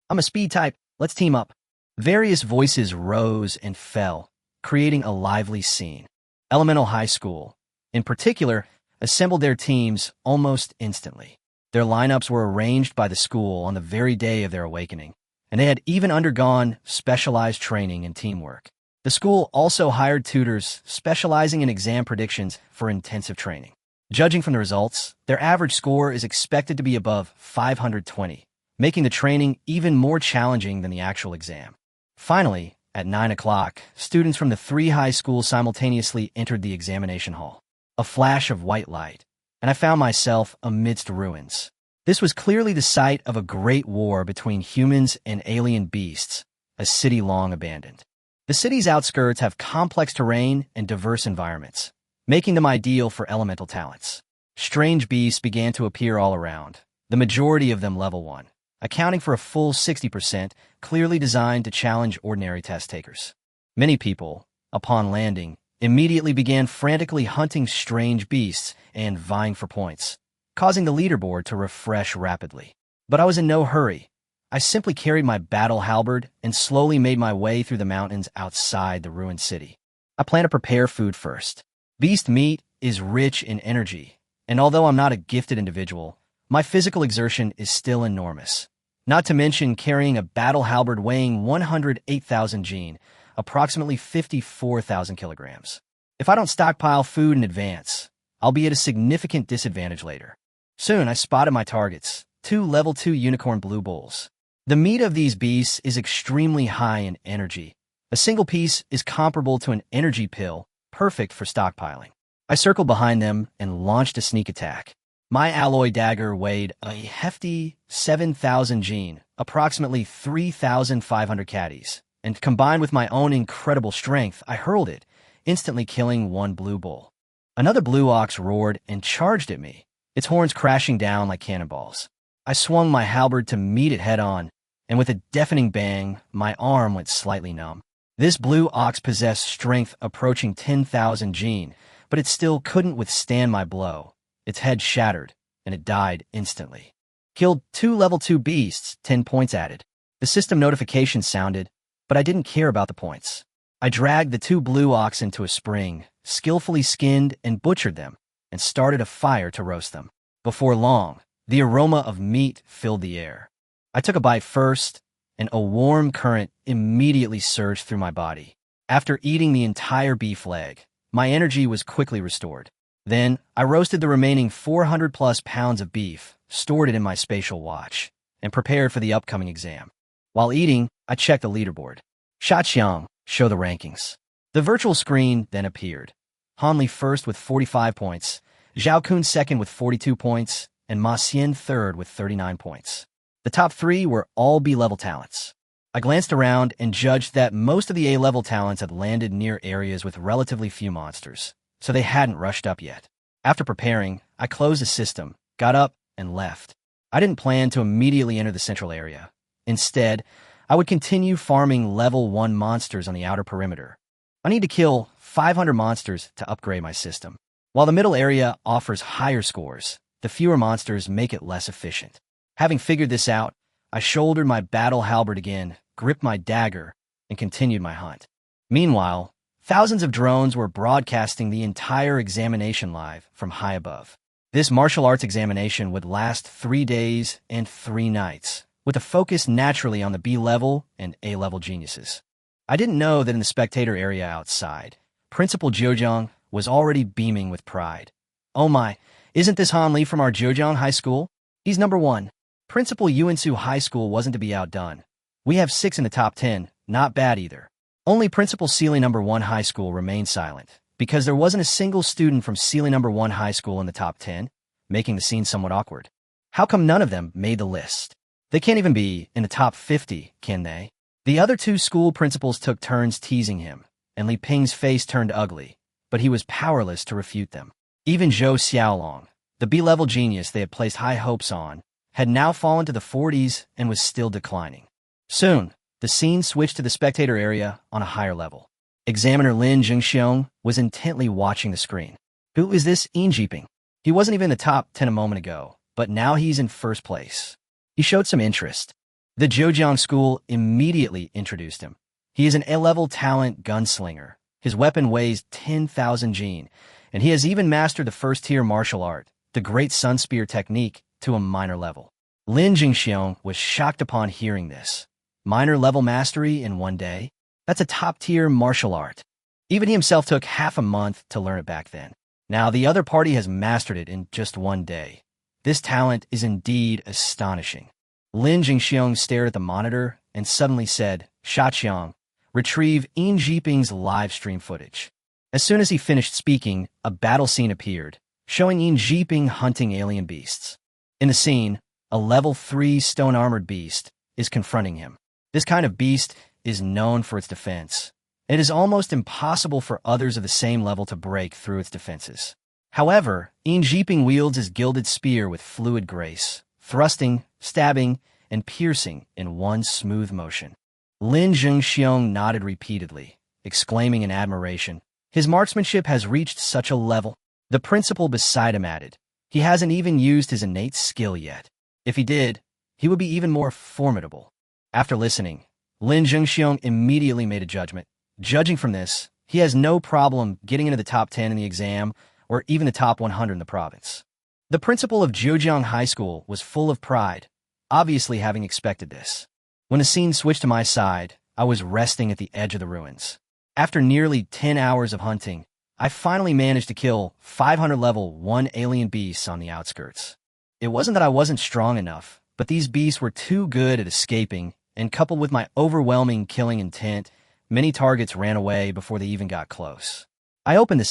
I'm a speed type. Let's team up. Various voices rose and fell, creating a lively scene. Elemental High School, in particular, assembled their teams almost instantly. Their lineups were arranged by the school on the very day of their awakening, and they had even undergone specialized training in teamwork. The school also hired tutors specializing in exam predictions for intensive training. Judging from the results, their average score is expected to be above 520, making the training even more challenging than the actual exam. Finally, at 9 o'clock, students from the 3 high schools simultaneously entered the examination hall. A flash of white light, and I found myself amidst ruins. This was clearly the site of a great war between humans and alien beasts, a city long abandoned. The city's outskirts have complex terrain and diverse environments, making them ideal for elemental talents. Strange beasts began to appear all around, the majority of them level 1. Accounting for a full 60%, clearly designed to challenge ordinary test takers. Many people, upon landing, immediately began frantically hunting strange beasts and vying for points, causing the leaderboard to refresh rapidly. But I was in no hurry. I simply carried my battle halberd and slowly made my way through the mountains outside the ruined city. I plan to prepare food first. Beast meat is rich in energy, and although I'm not a gifted individual, my physical exertion is still enormous. Not to mention carrying a battle halberd weighing 108,000 jin, approximately 54,000 kilograms. If I don't stockpile food in advance, I'll be at a significant disadvantage later. Soon I spotted my targets, 2 level 2 unicorn blue bulls. The meat of these beasts is extremely high in energy. A single piece is comparable to an energy pill, perfect for stockpiling. I circled behind them and launched a sneak attack. My alloy dagger weighed a hefty 7,000 jin, approximately 3,500 caddies, and combined with my own incredible strength, I hurled it, instantly killing 1 blue bull. Another blue ox roared and charged at me, its horns crashing down like cannonballs. I swung my halberd to meet it head-on, and with a deafening bang, my arm went slightly numb. This blue ox possessed strength approaching 10,000 jin, but it still couldn't withstand my blow. Its head shattered, and it died instantly. Killed 2 level 2 beasts, 10 points added. The system notification sounded, but I didn't care about the points. I dragged the 2 blue ox into a spring, skillfully skinned and butchered them, and started a fire to roast them. Before long, the aroma of meat filled the air. I took a bite first, and a warm current immediately surged through my body. After eating the entire beef leg, my energy was quickly restored. Then, I roasted the remaining 400-plus pounds of beef, stored it in my spatial watch, and prepared for the upcoming exam. While eating, I checked the leaderboard. Shaqiang, show the rankings. The virtual screen then appeared. Hanli first with 45 points, Zhao Kun second with 42 points, and Ma Xian third with 39 points. The top 3 were all B-level talents. I glanced around and judged that most of the A-level talents had landed near areas with relatively few monsters, so they hadn't rushed up yet. After preparing, I closed the system, got up, and left. I didn't plan to immediately enter the central area. Instead, I would continue farming level 1 monsters on the outer perimeter. I need to kill 500 monsters to upgrade my system. While the middle area offers higher scores, the fewer monsters make it less efficient. Having figured this out, I shouldered my battle halberd again, gripped my dagger, and continued my hunt. Meanwhile, thousands of drones were broadcasting the entire examination live from high above. This martial arts examination would last 3 days and 3 nights, with a focus naturally on the B-level and A-level geniuses. I didn't know that in the spectator area outside, Principal Zhejiang was already beaming with pride. "Oh my, isn't this Han Li from our Zhejiang High School? He's number 1. Principal Yuansu High School wasn't to be outdone. We have 6 in the top 10, not bad either." Only Principal Sealy number 1 High School remained silent, because there wasn't a single student from Sealy number 1 High School in the top 10, making the scene somewhat awkward. How come none of them made the list? They can't even be in the top 50, can they? The other 2 school principals took turns teasing him, and Li Ping's face turned ugly, but he was powerless to refute them. Even Zhou Xiaolong, the B-level genius they had placed high hopes on, had now fallen to the 40s and was still declining. Soon, the scene switched to the spectator area on a higher level. Examiner Lin Jingxiong was intently watching the screen. Who is this Yin Jiping? He wasn't even in the top 10 a moment ago, but now he's in first place. He showed some interest. The Zhejiang school immediately introduced him. He is an A-level talent gunslinger. His weapon weighs 10,000 jin, and he has even mastered the first-tier martial art, the Great Sun Spear technique, to a minor level. Lin Jingxiong was shocked upon hearing this. Minor level mastery in one day? That's a top-tier martial art. Even he himself took half a month to learn it back then. Now the other party has mastered it in just one day. This talent is indeed astonishing. Lin Jingxiong stared at the monitor and suddenly said, "Shaqiang, retrieve Yin Jiping's live stream footage." As soon as he finished speaking, a battle scene appeared, showing Yin Jiping hunting alien beasts. In the scene, a level 3 stone-armored beast is confronting him. This kind of beast is known for its defense. It is almost impossible for others of the same level to break through its defenses. However, Yin Jiping wields his gilded spear with fluid grace, thrusting, stabbing, and piercing in one smooth motion. Lin Jingxiong nodded repeatedly, exclaiming in admiration, "His marksmanship has reached such a level." The principal beside him added, "He hasn't even used his innate skill yet. If he did, he would be even more formidable." After listening, Lin Jingxiong immediately made a judgment. Judging from this, he has no problem getting into the top 10 in the exam or even the top 100 in the province. The principal of Zhejiang High School was full of pride, obviously having expected this. When the scene switched to my side, I was resting at the edge of the ruins. After nearly 10 hours of hunting, I finally managed to kill 500 level 1 alien beasts on the outskirts. It wasn't that I wasn't strong enough, but these beasts were too good at escaping, and coupled with my overwhelming killing intent, many targets ran away before they even got close. I opened the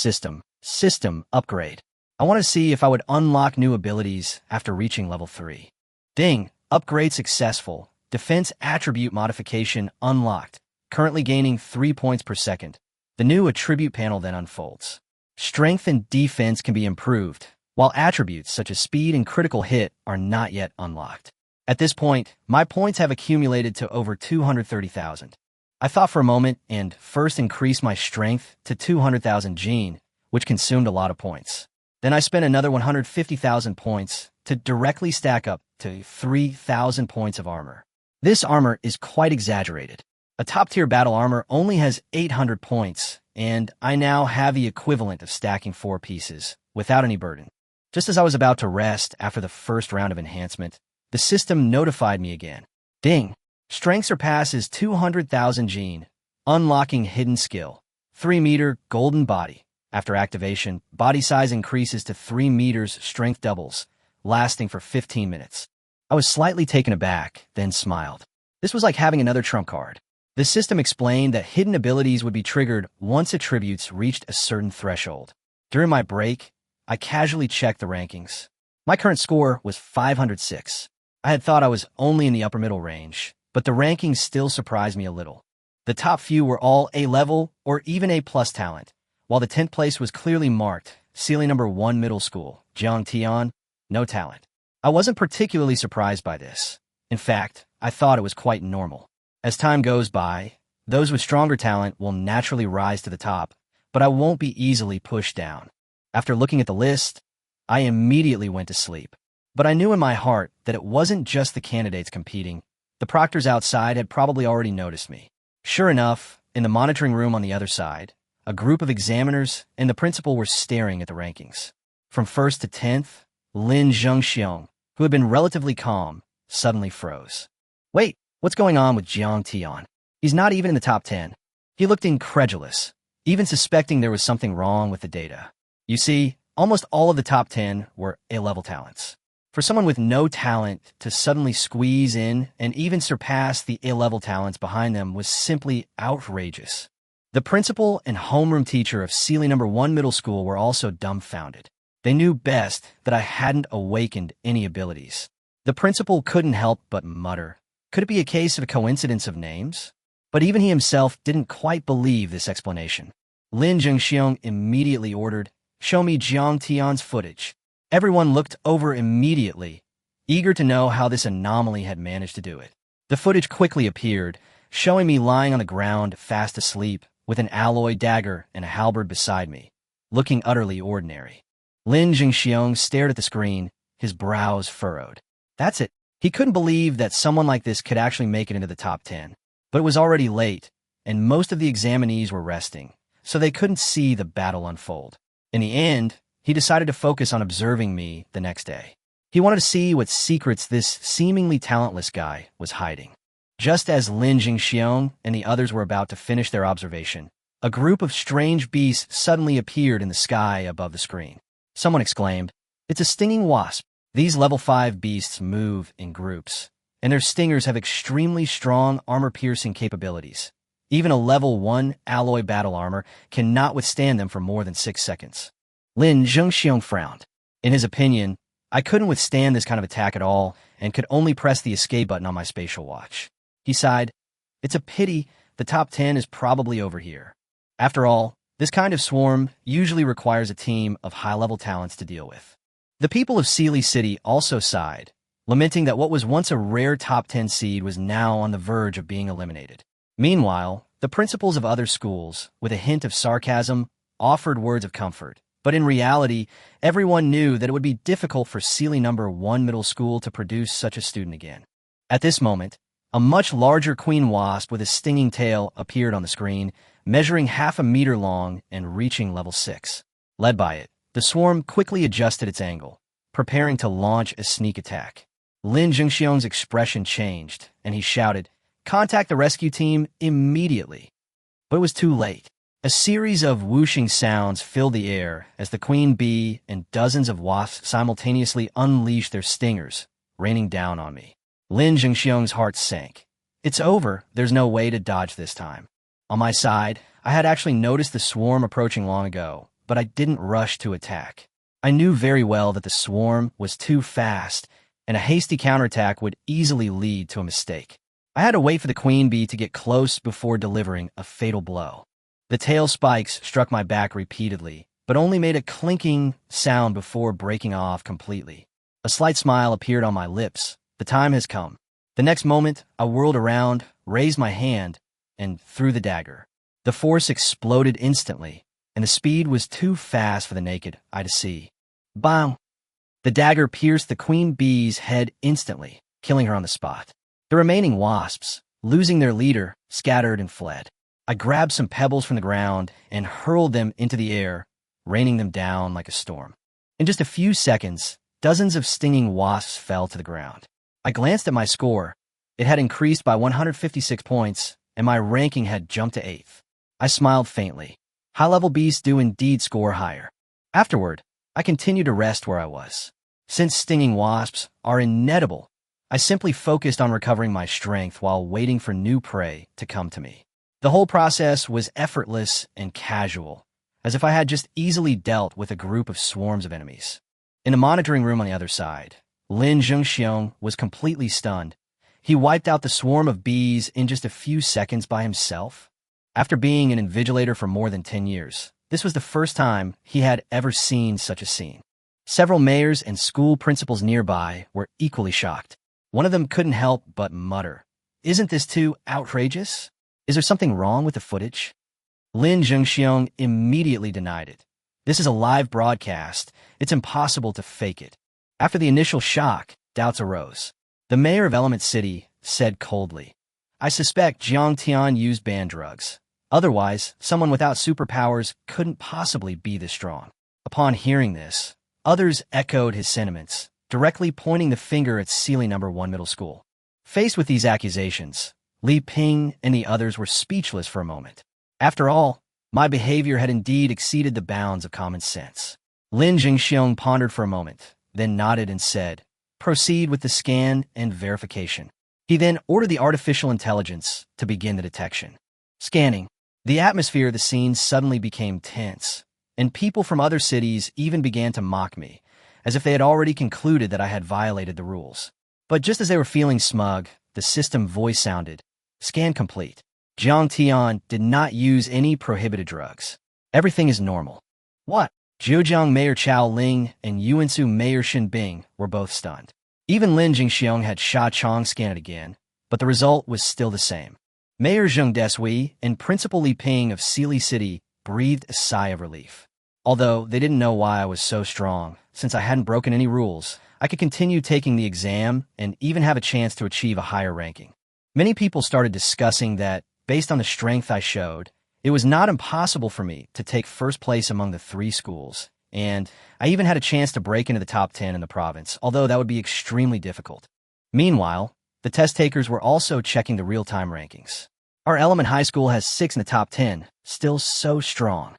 system upgrade. I want to see if I would unlock new abilities after reaching level 3. Ding, upgrade successful. Defense attribute modification unlocked, currently gaining 3 points per second. The new attribute panel then unfolds. Strength and defense can be improved, while attributes such as speed and critical hit are not yet unlocked. At this point, my points have accumulated to over 230,000. I thought for a moment and first increased my strength to 200,000 jin, which consumed a lot of points. Then I spent another 150,000 points to directly stack up to 3,000 points of armor. This armor is quite exaggerated. A top-tier battle armor only has 800 points, and I now have the equivalent of stacking 4 pieces, without any burden. Just as I was about to rest after the first round of enhancement, the system notified me again. Ding! Strength surpasses 200,000 jin, unlocking hidden skill. 3 meter golden body. After activation, body size increases to 3 meters, strength doubles, lasting for 15 minutes. I was slightly taken aback, then smiled. This was like having another trump card. The system explained that hidden abilities would be triggered once attributes reached a certain threshold. During my break, I casually checked the rankings. My current score was 506. I had thought I was only in the upper middle range, but the rankings still surprised me a little. The top few were all A-level or even A-plus talent, while the 10th place was clearly marked, Sealy number 1 middle school, Jiang Tian, no talent. I wasn't particularly surprised by this. In fact, I thought it was quite normal. As time goes by, those with stronger talent will naturally rise to the top, but I won't be easily pushed down. After looking at the list, I immediately went to sleep. But I knew in my heart that it wasn't just the candidates competing. The proctors outside had probably already noticed me. Sure enough, in the monitoring room on the other side, a group of examiners and the principal were staring at the rankings. From 1st to 10th, Lin Jingxiong, who had been relatively calm, suddenly froze. Wait, what's going on with Jiang Tian? He's not even in the top 10. He looked incredulous. even suspecting there was something wrong with the data. You see, almost all of the top 10 were A-level talents. For someone with no talent to suddenly squeeze in and even surpass the A-level talents behind them was simply outrageous. The principal and homeroom teacher of Sealy No. 1 Middle School were also dumbfounded. They knew best that I hadn't awakened any abilities. The principal couldn't help but mutter, "Could it be a case of a coincidence of names?" But even he himself didn't quite believe this explanation. Lin Zhengxiong immediately ordered, "Show me Jiang Tian's footage." Everyone looked over immediately, eager to know how this anomaly had managed to do it. The footage quickly appeared, showing me lying on the ground, fast asleep, with an alloy dagger and a halberd beside me, looking utterly ordinary. Lin Zhengxiong stared at the screen, his brows furrowed. That's it. He couldn't believe that someone like this could actually make it into the top 10. But it was already late, and most of the examinees were resting, so they couldn't see the battle unfold. In the end, he decided to focus on observing me the next day. He wanted to see what secrets this seemingly talentless guy was hiding. Just as Lin Zhengxiong and the others were about to finish their observation, a group of strange beasts suddenly appeared in the sky above the screen. Someone exclaimed, "It's a stinging wasp." These level 5 beasts move in groups, and their stingers have extremely strong armor-piercing capabilities. Even a level 1 alloy battle armor cannot withstand them for more than 6 seconds. Lin Zhengxiong frowned. In his opinion, I couldn't withstand this kind of attack at all and could only press the escape button on my spatial watch. He sighed, "It's a pity the top 10 is probably over here." After all, this kind of swarm usually requires a team of high-level talents to deal with. The people of Sealy City also sighed, lamenting that what was once a rare top 10 seed was now on the verge of being eliminated. Meanwhile, the principals of other schools, with a hint of sarcasm, offered words of comfort. But in reality, everyone knew that it would be difficult for Sealy No. 1 Middle School to produce such a student again. At this moment, a much larger queen wasp with a stinging tail appeared on the screen, measuring half a meter long and reaching level 6. Led by it, the swarm quickly adjusted its angle, preparing to launch a sneak attack. Lin Zhengxiong's expression changed, and he shouted, "Contact the rescue team immediately." But it was too late. A series of whooshing sounds filled the air as the queen bee and dozens of wasps simultaneously unleashed their stingers, raining down on me. Lin Zhengxiong's heart sank. It's over. There's no way to dodge this time. On my side, I had actually noticed the swarm approaching long ago, but I didn't rush to attack. I knew very well that the swarm was too fast, and a hasty counterattack would easily lead to a mistake. I had to wait for the queen bee to get close before delivering a fatal blow. The tail spikes struck my back repeatedly, but only made a clinking sound before breaking off completely. A slight smile appeared on my lips. The time has come. The next moment, I whirled around, raised my hand, and threw the dagger. The force exploded instantly, and the speed was too fast for the naked eye to see. Bang! The dagger pierced the queen bee's head instantly, killing her on the spot. The remaining wasps, losing their leader, scattered and fled. I grabbed some pebbles from the ground and hurled them into the air, raining them down like a storm. In just a few seconds, dozens of stinging wasps fell to the ground. I glanced at my score. It had increased by 156 points, and my ranking had jumped to 8th. I smiled faintly. High-level beasts do indeed score higher. Afterward, I continued to rest where I was. Since stinging wasps are inedible, I simply focused on recovering my strength while waiting for new prey to come to me. The whole process was effortless and casual, as if I had just easily dealt with a group of swarms of enemies. In a monitoring room on the other side, Lin Zhengxiong was completely stunned. He wiped out the swarm of bees in just a few seconds by himself. After being an invigilator for more than 10 years, this was the first time he had ever seen such a scene. Several mayors and school principals nearby were equally shocked. One of them couldn't help but mutter, "Isn't this too outrageous? Is there something wrong with the footage?" Lin Zhengxiong immediately denied it. "This is a live broadcast. It's impossible to fake it." After the initial shock, doubts arose. The mayor of Element City said coldly, "I suspect Jiang Tian used banned drugs. Otherwise, someone without superpowers couldn't possibly be this strong." Upon hearing this, others echoed his sentiments, directly pointing the finger at Sealy No. 1 Middle School. Faced with these accusations, Li Ping and the others were speechless for a moment. After all, My behavior had indeed exceeded the bounds of common sense. Lin Jingxiong pondered for a moment, then nodded and said, "Proceed with the scan and verification." He then ordered the artificial intelligence to begin the detection. Scanning. The atmosphere of the scene suddenly became tense, and people from other cities even began to mock me, as if they had already concluded that I had violated the rules. But just as they were feeling smug, the system voice sounded, "Scan complete." Jiang Tian did not use any prohibited drugs. Everything is normal. What? Zhejiang Mayor Chao Ling and Yuansu Mayor Shen Bing were both stunned. Even Lin Jingxiong had Sha Chong scan it again, but the result was still the same. Mayor Zheng Desui and Principal Li Ping of Xili City breathed a sigh of relief. Although they didn't know why I was so strong, since I hadn't broken any rules, I could continue taking the exam and even have a chance to achieve a higher ranking. Many people started discussing that, based on the strength I showed, it was not impossible for me to take first place among the 3 schools, and I even had a chance to break into the top 10 in the province, although that would be extremely difficult. Meanwhile, the test takers were also checking the real-time rankings. Our Element High School has 6 in the top 10, still so strong.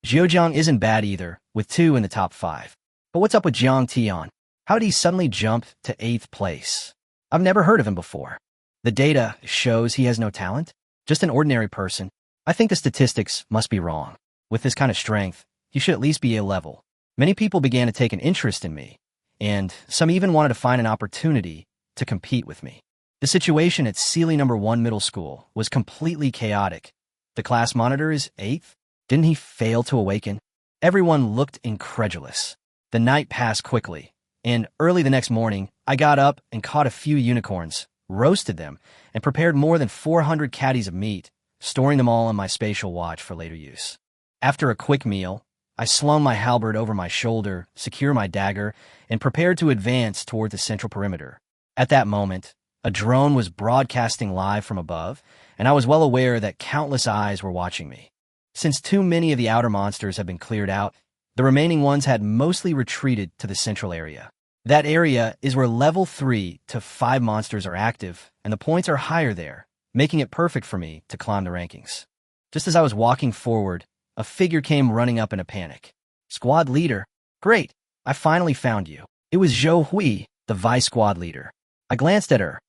Zhejiang isn't bad either, with 2 in the top 5. But what's up with Jiang Tian? How did he suddenly jump to 8th place? I've never heard of him before. The data shows he has no talent, just an ordinary person. I think the statistics must be wrong. With this kind of strength, you should at least be A-level. Many people began to take an interest in me, and some even wanted to find an opportunity to compete with me. The situation at Xili No. 1 Middle School was completely chaotic. The class monitor is 8th? Didn't he fail to awaken? Everyone looked incredulous. The night passed quickly, and early the next morning, I got up and caught a few unicorns, roasted them, and prepared more than 400 caddies of meat, storing them all on my spatial watch for later use. After a quick meal, I slung my halberd over my shoulder, secured my dagger, and prepared to advance toward the central perimeter. At that moment, a drone was broadcasting live from above, and I was well aware that countless eyes were watching me. Since too many of the outer monsters had been cleared out, the remaining ones had mostly retreated to the central area. That area is where level 3 to 5 monsters are active, and the points are higher there, making it perfect for me to climb the rankings. Just as I was walking forward, a figure came running up in a panic. "Squad leader. Great, I finally found you." It was Zhou Hui, the vice squad leader. I glanced at her.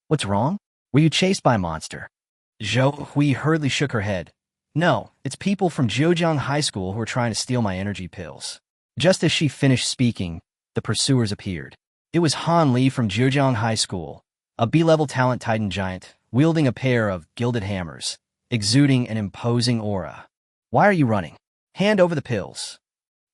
"What's wrong? Were you chased by a monster?" Zhou Hui hurriedly shook her head. "No, it's people from Zhejiang High School who are trying to steal my energy pills." Just as she finished speaking, the pursuers appeared. It was Han Li from Zhejiang High School, a B-level talent titan giant, wielding a pair of gilded hammers, exuding an imposing aura. "Why are you running? Hand over the pills."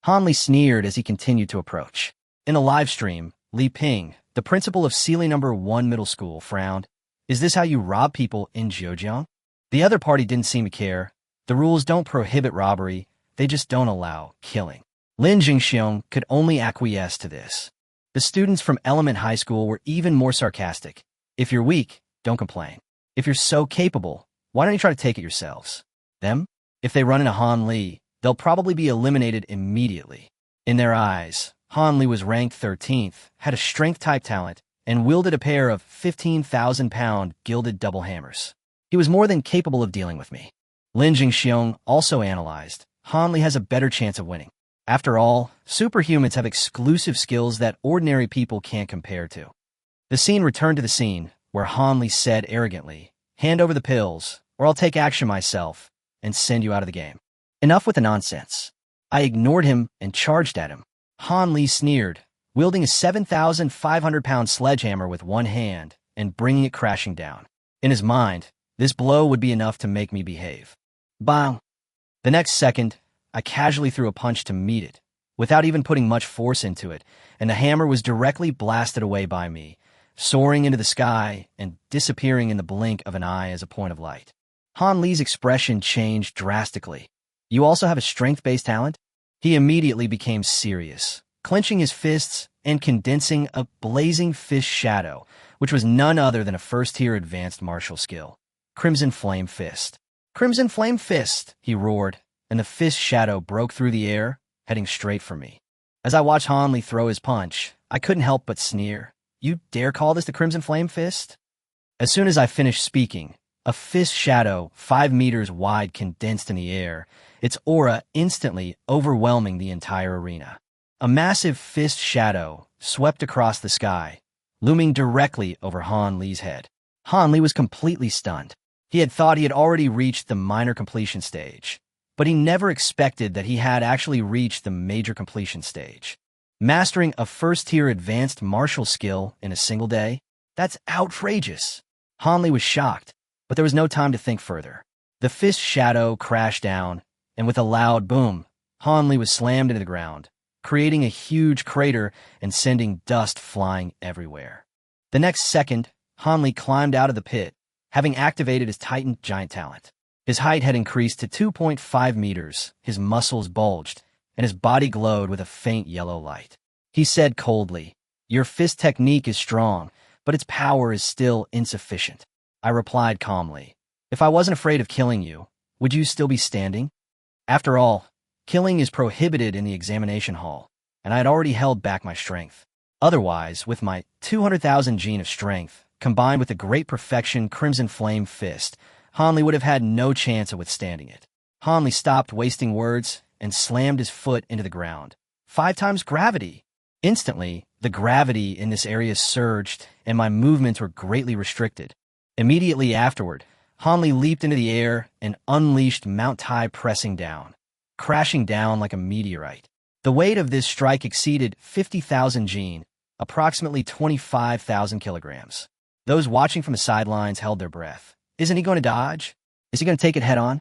Han Li sneered as he continued to approach. In a live stream, Li Ping, the principal of Xili No. 1 Middle School, frowned. "Is this how you rob people in Zhejiang?" The other party didn't seem to care. The rules don't prohibit robbery, they just don't allow killing. Lin Jingxiong could only acquiesce to this. The students from Element High School were even more sarcastic. "If you're weak, don't complain. If you're so capable, why don't you try to take it yourselves?" Them? If they run into Han Li, they'll probably be eliminated immediately. In their eyes, Han Li was ranked 13th, had a strength-type talent, and wielded a pair of 15,000-pound gilded double hammers. He was more than capable of dealing with me. Lin Jingxiong also analyzed. Han Li has a better chance of winning. After all, superhumans have exclusive skills that ordinary people can't compare to. The scene returned to the scene, where Han Li said arrogantly, "Hand over the pills, or I'll take action myself and send you out of the game." Enough with the nonsense. I ignored him and charged at him. Han Li sneered, wielding a 7,500-pound sledgehammer with one hand and bringing it crashing down. In his mind, this blow would be enough to make me behave. Bang! The next second, I casually threw a punch to meet it, without even putting much force into it, and the hammer was directly blasted away by me, soaring into the sky and disappearing in the blink of an eye as a point of light. Han Li's expression changed drastically. "You also have a strength-based talent?" He immediately became serious, clenching his fists and condensing a blazing fist shadow, which was none other than a first-tier advanced martial skill. Crimson Flame Fist. "Crimson Flame Fist!" he roared, and the fist shadow broke through the air, heading straight for me. As I watched Han Li throw his punch, I couldn't help but sneer. "You dare call this the Crimson Flame Fist?" As soon as I finished speaking, A fist shadow 5 meters wide condensed in the air, its aura instantly overwhelming the entire arena. A massive fist shadow swept across the sky, looming directly over Han Li's head. Han Li was completely stunned. He had thought he had already reached the minor completion stage, but he never expected that he had actually reached the major completion stage. Mastering a first-tier advanced martial skill in a single day? That's outrageous. Han Li was shocked, but there was no time to think further. The fist shadow crashed down, and with a loud boom, Han Li was slammed into the ground, creating a huge crater and sending dust flying everywhere. The next second, Han Li climbed out of the pit, having activated his Titan giant talent. His height had increased to 2.5 meters, his muscles bulged, and his body glowed with a faint yellow light. He said coldly, "Your fist technique is strong, but its power is still insufficient." I replied calmly, "If I wasn't afraid of killing you, would you still be standing?" After all, killing is prohibited in the examination hall, and I had already held back my strength. Otherwise, with my 200,000 gene of strength, combined with the great perfection Crimson Flame fist, Han Li would have had no chance of withstanding it. Han Li stopped wasting words and slammed his foot into the ground. 5 times gravity! Instantly, the gravity in this area surged, and my movements were greatly restricted. Immediately afterward, Han Li leaped into the air and unleashed Mount Tai pressing down, crashing down like a meteorite. The weight of this strike exceeded 50,000 gene, approximately 25,000 kilograms. Those watching from the sidelines held their breath. Isn't he going to dodge? Is he going to take it head-on?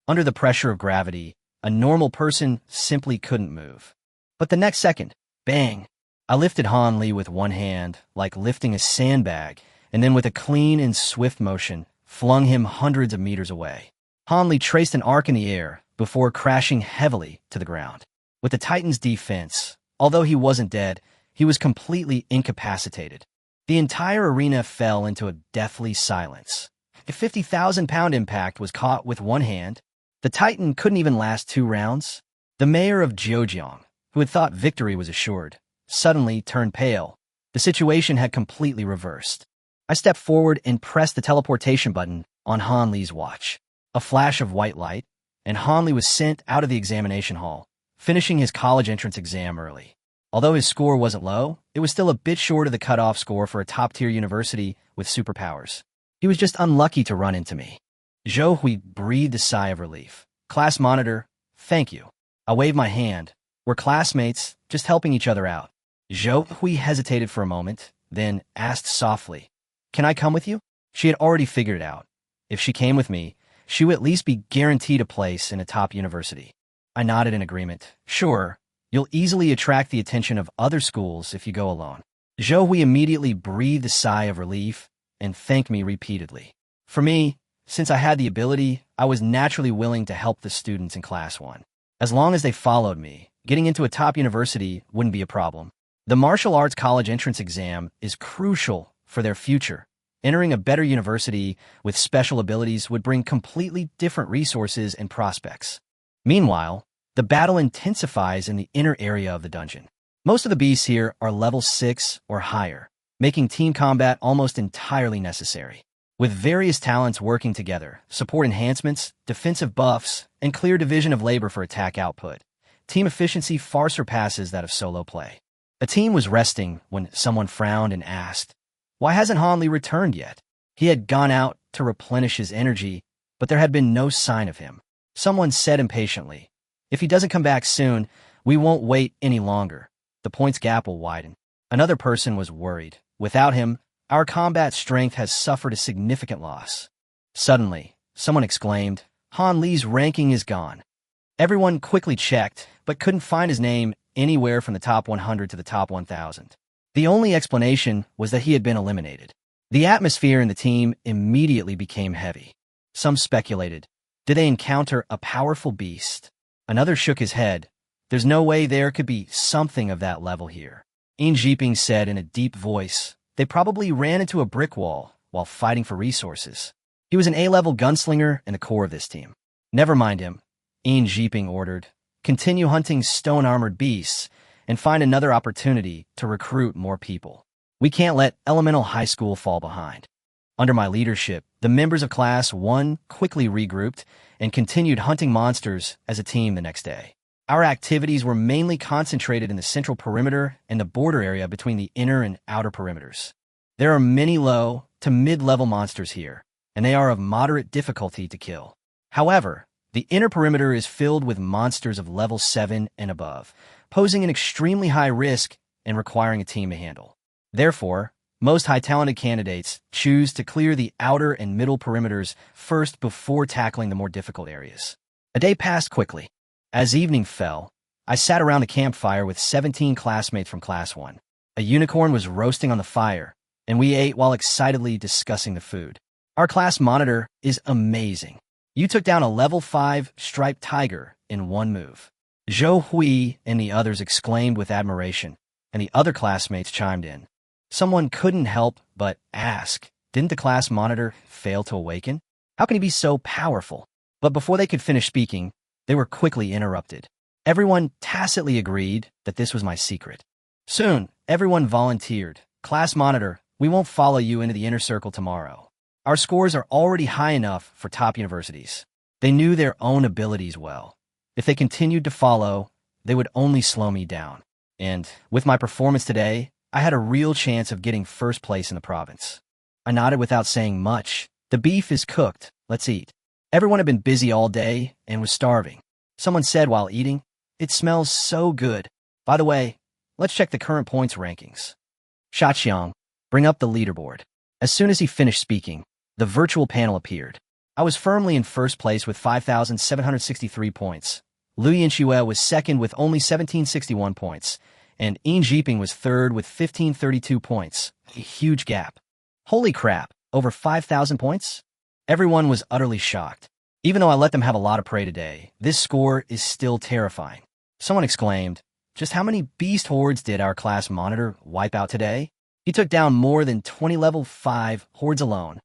Under the pressure of gravity, a normal person simply couldn't move. But the next second, bang! I lifted Han Li with one hand, like lifting a sandbag, and then with a clean and swift motion, flung him hundreds of meters away. Han Li traced an arc in the air before crashing heavily to the ground. With the Titan's defense, although he wasn't dead, he was completely incapacitated. The entire arena fell into a deathly silence. A 50,000-pound impact was caught with one hand. The Titan couldn't even last 2 rounds. The mayor of Zhejiang, who had thought victory was assured, suddenly turned pale. The situation had completely reversed. I stepped forward and pressed the teleportation button on Han Li's watch. A flash of white light, and Han Li was sent out of the examination hall, finishing his college entrance exam early. Although his score wasn't low, it was still a bit short of the cutoff score for a top-tier university with superpowers. He was just unlucky to run into me. Zhou Hui breathed a sigh of relief. "Class monitor, thank you." I waved my hand. We're classmates, just helping each other out. Zhou Hui hesitated for a moment, then asked softly, "Can I come with you?" She had already figured it out. If she came with me, she would at least be guaranteed a place in a top university. I nodded in agreement. "Sure. You'll easily attract the attention of other schools if you go alone." Zhou Hui immediately breathed a sigh of relief and thanked me repeatedly. For me, since I had the ability, I was naturally willing to help the students in Class 1. As long as they followed me, getting into a top university wouldn't be a problem. The martial arts college entrance exam is crucial for their future. Entering a better university with special abilities would bring completely different resources and prospects. Meanwhile, the battle intensifies in the inner area of the dungeon. Most of the beasts here are level 6 or higher, making team combat almost entirely necessary. With various talents working together, support enhancements, defensive buffs, and clear division of labor for attack output, team efficiency far surpasses that of solo play. A team was resting when someone frowned and asked, "Why hasn't Han Li returned yet?" He had gone out to replenish his energy, but there had been no sign of him. Someone said impatiently, "If he doesn't come back soon, we won't wait any longer. The points gap will widen." Another person was worried. "Without him, our combat strength has suffered a significant loss." Suddenly, someone exclaimed, "Han Li's ranking is gone." Everyone quickly checked, but couldn't find his name anywhere from the top 100 to the top 1,000. The only explanation was that he had been eliminated. The atmosphere in the team immediately became heavy. Some speculated, did they encounter a powerful beast? Another shook his head. There's no way there could be something of that level here. Yin Jiping said in a deep voice, they probably ran into a brick wall while fighting for resources. He was an A-level gunslinger in the core of this team. Never mind him, Yin Jiping ordered. Continue hunting stone-armored beasts and find another opportunity to recruit more people. We can't let Elemental High School fall behind. Under my leadership, the members of Class 1 quickly regrouped and continued hunting monsters as a team the next day. Our activities were mainly concentrated in the central perimeter and the border area between the inner and outer perimeters. There are many low to mid-level monsters here, and they are of moderate difficulty to kill. However, the inner perimeter is filled with monsters of level 7 and above, posing an extremely high risk and requiring a team to handle. Therefore, most high-talented candidates choose to clear the outer and middle perimeters first before tackling the more difficult areas. A day passed quickly. As evening fell, I sat around a campfire with 17 classmates from Class 1. A unicorn was roasting on the fire, and we ate while excitedly discussing the food. Our class monitor is amazing. You took down a level 5 striped tiger in one move. Zhou Hui and the others exclaimed with admiration, and the other classmates chimed in. Someone couldn't help but ask, didn't the class monitor fail to awaken? How can he be so powerful? But before they could finish speaking, they were quickly interrupted. Everyone tacitly agreed that this was my secret. Soon, everyone volunteered. Class monitor, we won't follow you into the inner circle tomorrow. Our scores are already high enough for top universities. They knew their own abilities well. If they continued to follow, they would only slow me down. And with my performance today, I had a real chance of getting first place in the province. I nodded without saying much. The beef is cooked. Let's eat. Everyone had been busy all day and was starving. Someone said while eating, "It smells so good. By the way, let's check the current points rankings." Xiaqiang, bring up the leaderboard. As soon as he finished speaking, the virtual panel appeared. I was firmly in first place with 5,763 points. Liu Yinxue was second with only 1,761 points, and Yin Jiping was third with 1,532 points. A huge gap. Holy crap, over 5,000 points? Everyone was utterly shocked. Even though I let them have a lot of prey today, this score is still terrifying. Someone exclaimed, just how many beast hordes did our class monitor wipe out today? He took down more than 20 level 5 hordes alone.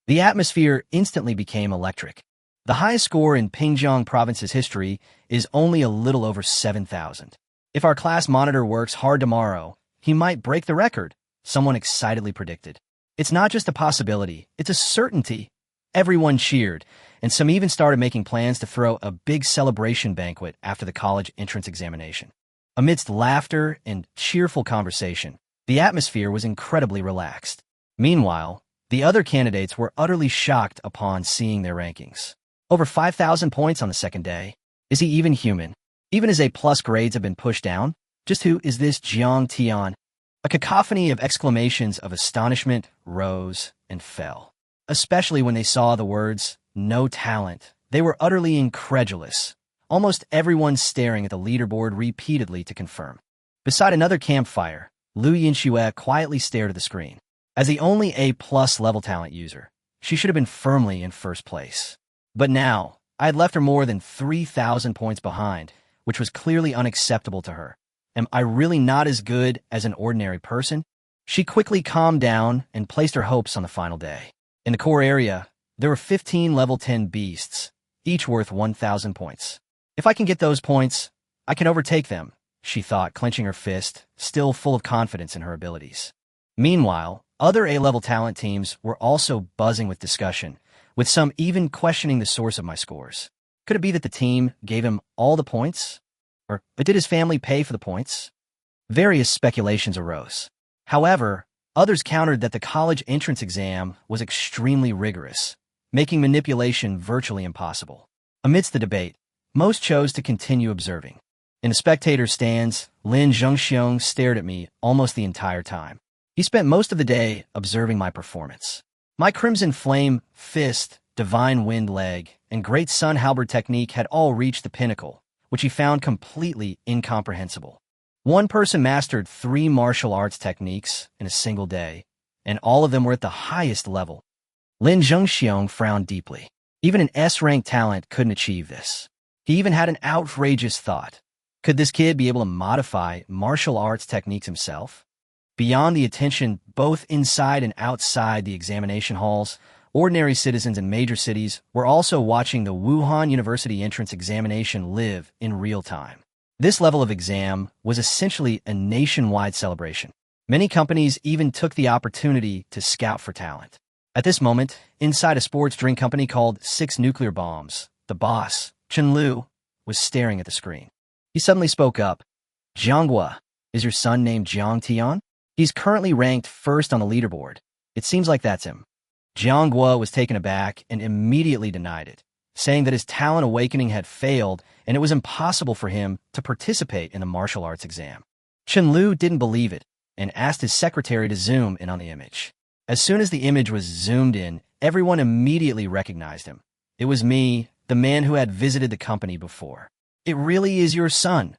The atmosphere instantly became electric. The highest score in Pingjiang province's history is only a little over 7,000. If our class monitor works hard tomorrow, he might break the record, someone excitedly predicted. It's not just a possibility, it's a certainty. Everyone cheered, and some even started making plans to throw a big celebration banquet after the college entrance examination. Amidst laughter and cheerful conversation, the atmosphere was incredibly relaxed. Meanwhile, the other candidates were utterly shocked upon seeing their rankings. Over 5,000 points on the second day. Is he even human? Even his A+ grades have been pushed down? Just who is this Jiang Tian? A cacophony of exclamations of astonishment rose and fell. Especially when they saw the words, no talent. They were utterly incredulous. Almost everyone staring at the leaderboard repeatedly to confirm. Beside another campfire, Liu Yinxue quietly stared at the screen. As the only A+ level talent user, she should have been firmly in first place. But now, I had left her more than 3,000 points behind, which was clearly unacceptable to her. Am I really not as good as an ordinary person? She quickly calmed down and placed her hopes on the final day. In the core area, there were 15 level 10 beasts, each worth 1,000 points. If I can get those points, I can overtake them, she thought, clenching her fist, still full of confidence in her abilities. Meanwhile, other A-level talent teams were also buzzing with discussion, with some even questioning the source of my scores. Could it be that the team gave him all the points? Or did his family pay for the points? Various speculations arose. However, others countered that the college entrance exam was extremely rigorous, making manipulation virtually impossible. Amidst the debate, most chose to continue observing. In the spectator stands, Lin Zhengxiong stared at me almost the entire time. He spent most of the day observing my performance. My Crimson Flame, Fist, Divine Wind Leg, and Great Sun Halberd technique had all reached the pinnacle, which he found completely incomprehensible. One person mastered 3 martial arts techniques in a single day, and all of them were at the highest level. Lin Zhengxiong frowned deeply. Even an S-rank talent couldn't achieve this. He even had an outrageous thought. Could this kid be able to modify martial arts techniques himself? Beyond the attention both inside and outside the examination halls, ordinary citizens in major cities were also watching the Wuhan University entrance examination live in real time. This level of exam was essentially a nationwide celebration. Many companies even took the opportunity to scout for talent. At this moment, inside a sports drink company called Six Nuclear Bombs, the boss, Chen Lu, was staring at the screen. He suddenly spoke up. Jianghua, is your son named Jiang Tian? He's currently ranked first on the leaderboard. It seems like that's him. Jianghua was taken aback and immediately denied it, saying that his talent awakening had failed and it was impossible for him to participate in the martial arts exam. Chen Lu didn't believe it and asked his secretary to zoom in on the image. As soon as the image was zoomed in, everyone immediately recognized him. It was me, the man who had visited the company before. It really is your son,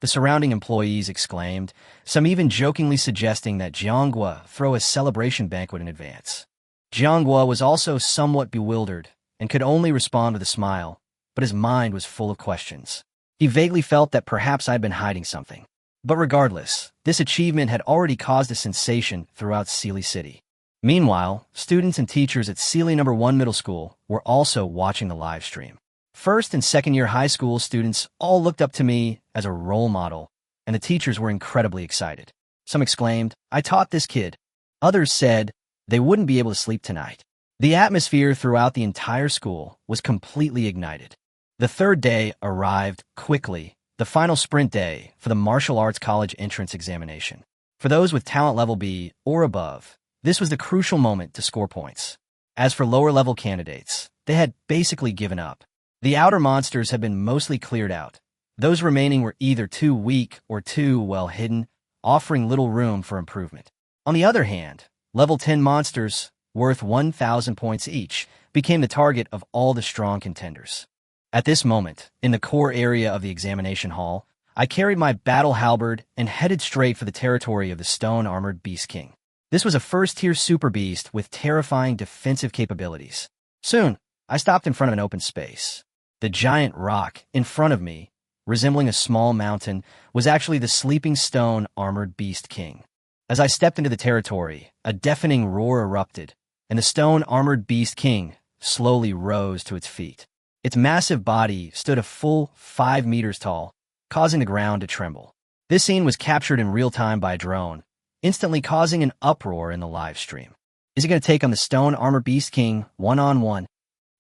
the surrounding employees exclaimed, some even jokingly suggesting that Jianghua throw a celebration banquet in advance. Jianghua was also somewhat bewildered and could only respond with a smile, but his mind was full of questions. He vaguely felt that perhaps I'd been hiding something. But regardless, this achievement had already caused a sensation throughout Sealy City. Meanwhile, students and teachers at Sealy No. 1 Middle School were also watching the live stream. First and second-year high school students all looked up to me as a role model, and the teachers were incredibly excited. Some exclaimed, "I taught this kid." Others said they wouldn't be able to sleep tonight. The atmosphere throughout the entire school was completely ignited. The third day arrived quickly, the final sprint day for the Martial Arts College entrance examination. For those with talent level B or above, this was the crucial moment to score points. As for lower-level candidates, they had basically given up. The outer monsters had been mostly cleared out. Those remaining were either too weak or too well hidden, offering little room for improvement. On the other hand, level 10 monsters, worth 1,000 points each, became the target of all the strong contenders. At this moment, in the core area of the examination hall, I carried my battle halberd and headed straight for the territory of the stone-armored Beast King. This was a first-tier super beast with terrifying defensive capabilities. Soon, I stopped in front of an open space. The giant rock in front of me, resembling a small mountain, was actually the sleeping stone-armored Beast King. As I stepped into the territory, a deafening roar erupted, and the stone-armored Beast King slowly rose to its feet. Its massive body stood a full 5 meters tall, causing the ground to tremble. This scene was captured in real time by a drone, instantly causing an uproar in the live stream. Is he going to take on the stone-armored Beast King one-on-one?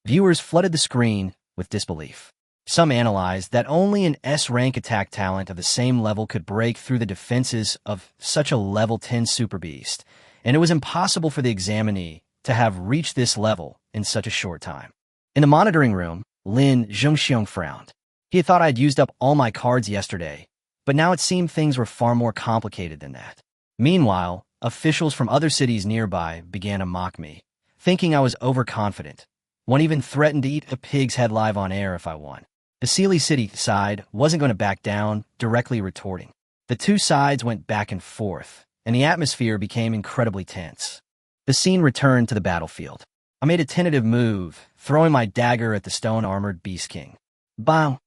Viewers flooded the screen with disbelief. Some analyzed that only an S-rank attack talent of the same level could break through the defenses of such a level 10 super beast, and it was impossible for the examinee to have reached this level in such a short time. In the monitoring room, Lin Zhongxiong frowned. He had thought I'd used up all my cards yesterday, but now it seemed things were far more complicated than that. Meanwhile, officials from other cities nearby began to mock me, thinking I was overconfident. One even threatened to eat a pig's head live on air if I won. The Sealy City side wasn't going to back down, directly retorting. The two sides went back and forth, and the atmosphere became incredibly tense. The scene returned to the battlefield. I made a tentative move, throwing my dagger at the stone-armored Beast King. Bow!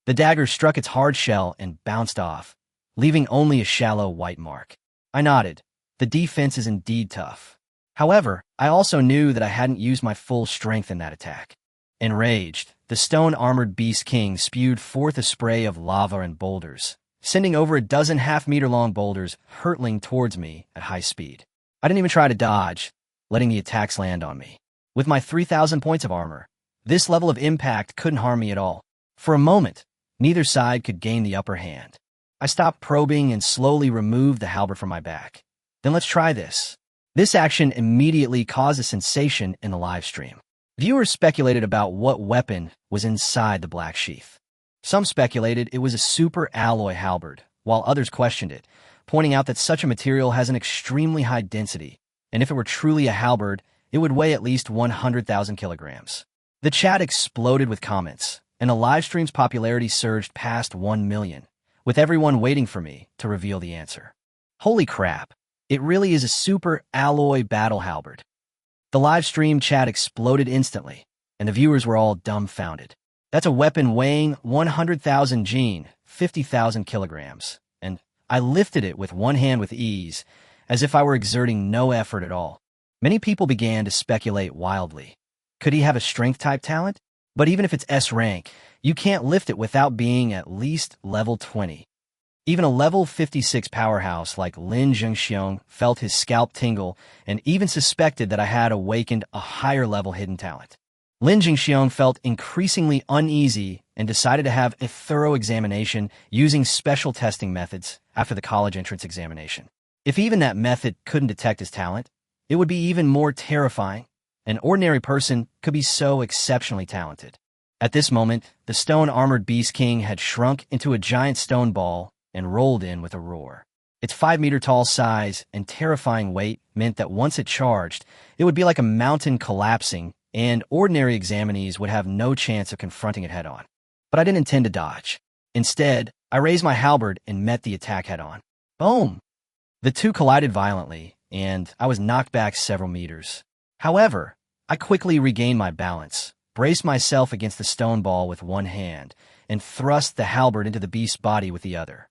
The dagger struck its hard shell and bounced off, leaving only a shallow white mark. I nodded. The defense is indeed tough. However, I also knew that I hadn't used my full strength in that attack. Enraged, the stone-armored Beast King spewed forth a spray of lava and boulders, sending over a dozen half-meter-long boulders hurtling towards me at high speed. I didn't even try to dodge, letting the attacks land on me. With my 3,000 points of armor, this level of impact couldn't harm me at all. For a moment, neither side could gain the upper hand. I stopped probing and slowly removed the halberd from my back. Then let's try this. This action immediately caused a sensation in the live stream. Viewers speculated about what weapon was inside the black sheath. Some speculated it was a super alloy halberd, while others questioned it, pointing out that such a material has an extremely high density, and if it were truly a halberd, it would weigh at least 100,000 kilograms. The chat exploded with comments, and the live stream's popularity surged past 1 million, with everyone waiting for me to reveal the answer. Holy crap, it really is a super alloy battle halberd. The live stream chat exploded instantly, and the viewers were all dumbfounded. That's a weapon weighing 100,000 gene, 50,000 kilograms, and I lifted it with one hand with ease, as if I were exerting no effort at all. Many people began to speculate wildly. Could he have a strength-type talent? But even if it's S rank, you can't lift it without being at least level 20. Even a level 56 powerhouse like Lin Zhengxiong felt his scalp tingle and even suspected that I had awakened a higher-level hidden talent. Lin Jingxiong felt increasingly uneasy and decided to have a thorough examination using special testing methods after the college entrance examination. If even that method couldn't detect his talent, it would be even more terrifying. An ordinary person could be so exceptionally talented. At this moment, the stone-armored Beast King had shrunk into a giant stone ball and rolled in with a roar. Its 5-meter-tall size and terrifying weight meant that once it charged, it would be like a mountain collapsing, and ordinary examinees would have no chance of confronting it head-on. But I didn't intend to dodge. Instead, I raised my halberd and met the attack head-on. Boom! The two collided violently, and I was knocked back several meters. However, I quickly regained my balance, braced myself against the stone ball with one hand, and thrust the halberd into the beast's body with the other.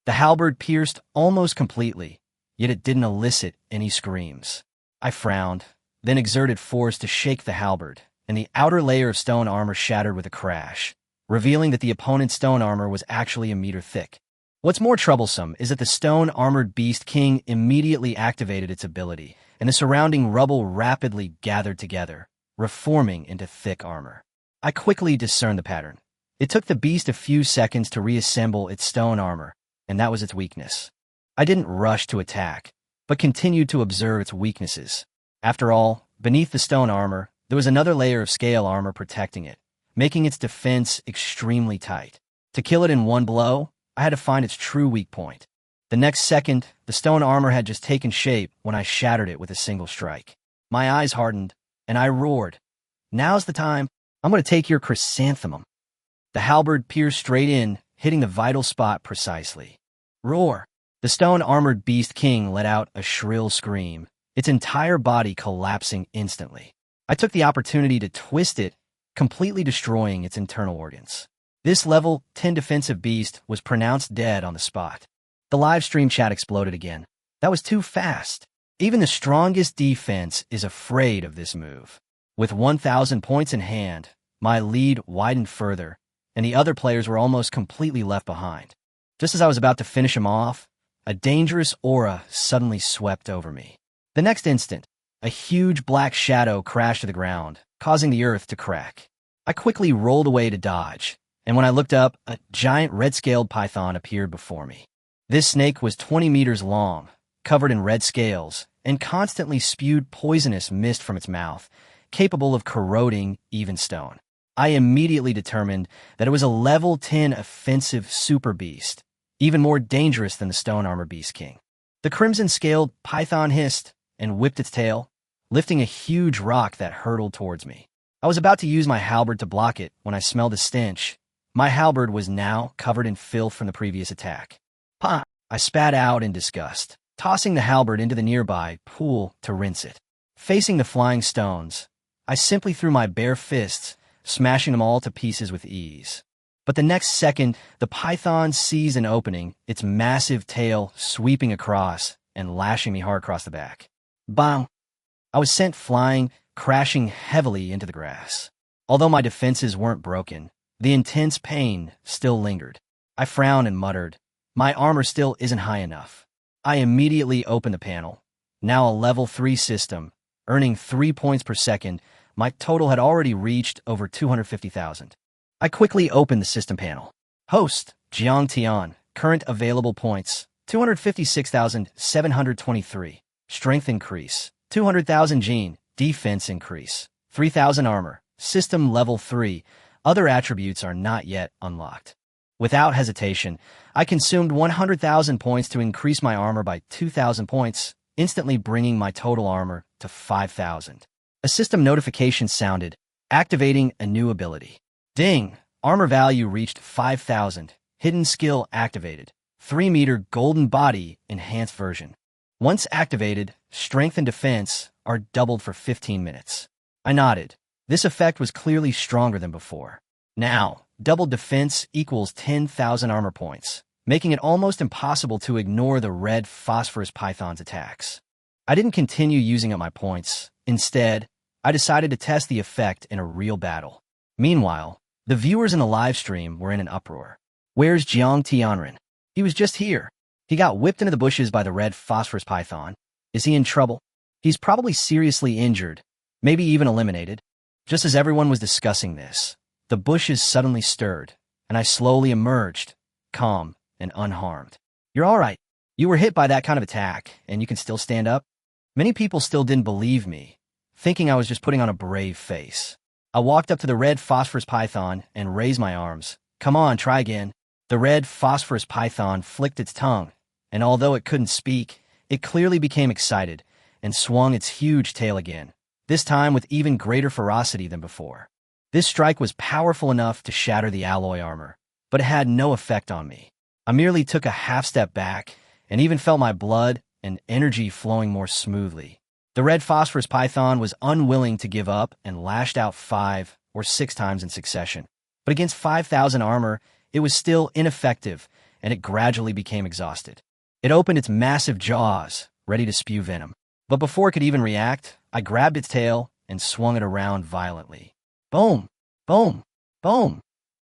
The halberd pierced almost completely, yet it didn't elicit any screams. I frowned, then exerted force to shake the halberd, and the outer layer of stone armor shattered with a crash, revealing that the opponent's stone armor was actually a meter thick. What's more troublesome is that the stone-armored Beast King immediately activated its ability, and the surrounding rubble rapidly gathered together, reforming into thick armor. I quickly discerned the pattern. It took the beast a few seconds to reassemble its stone armor, and that was its weakness. I didn't rush to attack, but continued to observe its weaknesses. After all, beneath the stone armor, there was another layer of scale armor protecting it, making its defense extremely tight. To kill it in one blow, I had to find its true weak point. The next second, the stone armor had just taken shape when I shattered it with a single strike. My eyes hardened, and I roared, "Now's the time. I'm going to take your chrysanthemum." The halberd pierced straight in, hitting the vital spot precisely. Roar! The stone-armored Beast King let out a shrill scream, its entire body collapsing instantly. I took the opportunity to twist it, completely destroying its internal organs. This level 10 defensive beast was pronounced dead on the spot. The live stream chat exploded again. That was too fast. Even the strongest defense is afraid of this move. With 1,000 points in hand, my lead widened further, and the other players were almost completely left behind. Just as I was about to finish him off, a dangerous aura suddenly swept over me. The next instant, a huge black shadow crashed to the ground, causing the earth to crack. I quickly rolled away to dodge, and when I looked up, a giant red-scaled python appeared before me. This snake was 20 meters long, covered in red scales, and constantly spewed poisonous mist from its mouth, capable of corroding even stone. I immediately determined that it was a level 10 offensive super beast, even more dangerous than the stone armor Beast King. The crimson-scaled python hissed and whipped its tail, lifting a huge rock that hurtled towards me. I was about to use my halberd to block it when I smelled a stench. My halberd was now covered in filth from the previous attack. Pah! I spat out in disgust, tossing the halberd into the nearby pool to rinse it. Facing the flying stones, I simply threw my bare fists, smashing them all to pieces with ease. But the next second, the python seized an opening, its massive tail sweeping across and lashing me hard across the back. Bang! I was sent flying, crashing heavily into the grass. Although my defenses weren't broken, the intense pain still lingered. I frowned and muttered, "My armor still isn't high enough." I immediately opened the panel. Now a level 3 system, earning 3 points per second, my total had already reached over 250,000. I quickly opened the system panel. Host, Jiang Tian, current available points, 256,723. Strength increase, 200,000 gene, defense increase, 3,000 armor, system level 3. Other attributes are not yet unlocked. Without hesitation, I consumed 100,000 points to increase my armor by 2,000 points, instantly bringing my total armor to 5,000. A system notification sounded, activating a new ability. Ding! Armor value reached 5,000. Hidden skill activated. 3-meter golden body enhanced version. Once activated, strength and defense are doubled for 15 minutes. I nodded. This effect was clearly stronger than before. Now, double defense equals 10,000 armor points, making it almost impossible to ignore the red phosphorus python's attacks. I didn't continue using up my points. Instead, I decided to test the effect in a real battle. Meanwhile, the viewers in the live stream were in an uproar. Where's Jiang Tianren? He was just here. He got whipped into the bushes by the red phosphorus python. Is he in trouble? He's probably seriously injured, maybe even eliminated. Just as everyone was discussing this, the bushes suddenly stirred, and I slowly emerged, calm and unharmed. You're all right. You were hit by that kind of attack, and you can still stand up? Many people still didn't believe me, thinking I was just putting on a brave face. I walked up to the red phosphorus python and raised my arms. Come on, try again. The red phosphorus python flicked its tongue, and although it couldn't speak, it clearly became excited and swung its huge tail again, this time with even greater ferocity than before. This strike was powerful enough to shatter the alloy armor, but it had no effect on me. I merely took a half step back and even felt my blood and energy flowing more smoothly. The red phosphorus python was unwilling to give up and lashed out 5 or 6 times in succession. But against 5,000 armor, it was still ineffective, and it gradually became exhausted. It opened its massive jaws, ready to spew venom. But before it could even react, I grabbed its tail and swung it around violently. Boom! Boom! Boom!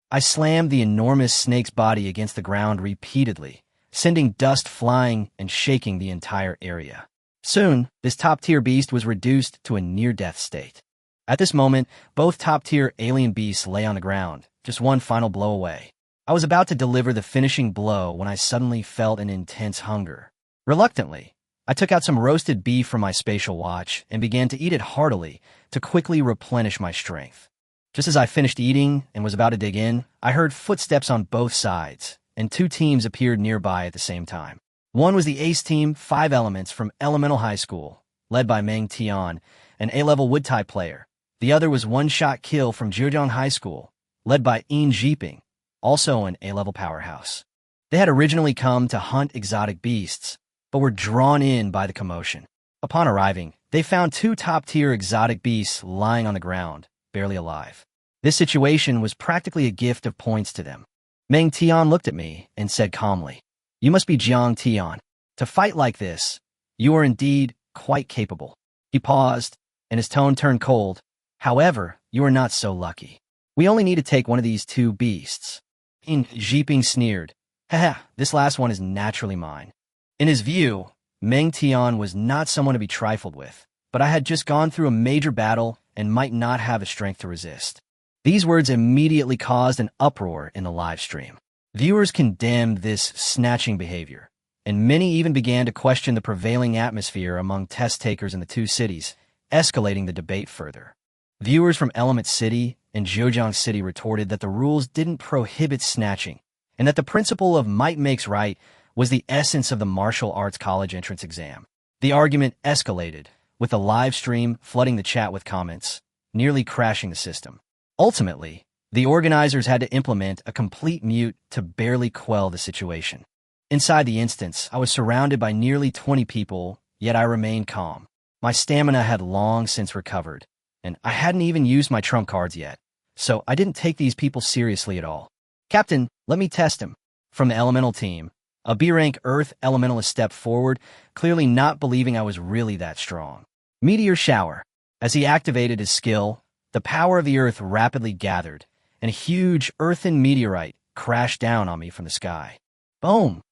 I slammed the enormous snake's body against the ground repeatedly, sending dust flying and shaking the entire area. Soon, this top-tier beast was reduced to a near-death state. At this moment, both top-tier alien beasts lay on the ground, just one final blow away. I was about to deliver the finishing blow when I suddenly felt an intense hunger. Reluctantly, I took out some roasted beef from my spatial watch and began to eat it heartily to quickly replenish my strength. Just as I finished eating and was about to dig in, I heard footsteps on both sides, and 2 teams appeared nearby at the same time. One was the Ace Team 5 Elements from Elemental High School, led by Meng Tian, an A-level wood-type player. The other was One Shot Kill from Zhejiang High School, led by Yin Jiping, also an A-level powerhouse. They had originally come to hunt exotic beasts, but were drawn in by the commotion. Upon arriving, they found 2 top-tier exotic beasts lying on the ground, barely alive. This situation was practically a gift of points to them. Meng Tian looked at me and said calmly, "You must be Jiang Tian. To fight like this, you are indeed quite capable." He paused, and his tone turned cold. "However, you are not so lucky. We only need to take one of these 2 beasts." Yin Jiping sneered. "Haha, this last one is naturally mine." In his view, Meng Tian was not someone to be trifled with, but I had just gone through a major battle and might not have the strength to resist. These words immediately caused an uproar in the live stream. Viewers condemned this snatching behavior, and many even began to question the prevailing atmosphere among test takers in the 2 cities, escalating the debate further. Viewers from Element City and Zhejiang City retorted that the rules didn't prohibit snatching, and that the principle of might makes right was the essence of the martial arts college entrance exam. The argument escalated, with the live stream flooding the chat with comments, nearly crashing the system. Ultimately, the organizers had to implement a complete mute to barely quell the situation. Inside the instance, I was surrounded by nearly 20 people, yet I remained calm. My stamina had long since recovered, and I hadn't even used my trump cards yet, so I didn't take these people seriously at all. "Captain, let me test him." From the elemental team, a B-rank Earth elementalist stepped forward, clearly not believing I was really that strong. Meteor Shower. As he activated his skill, the power of the Earth rapidly gathered, and a huge earthen meteorite crashed down on me from the sky. Boom!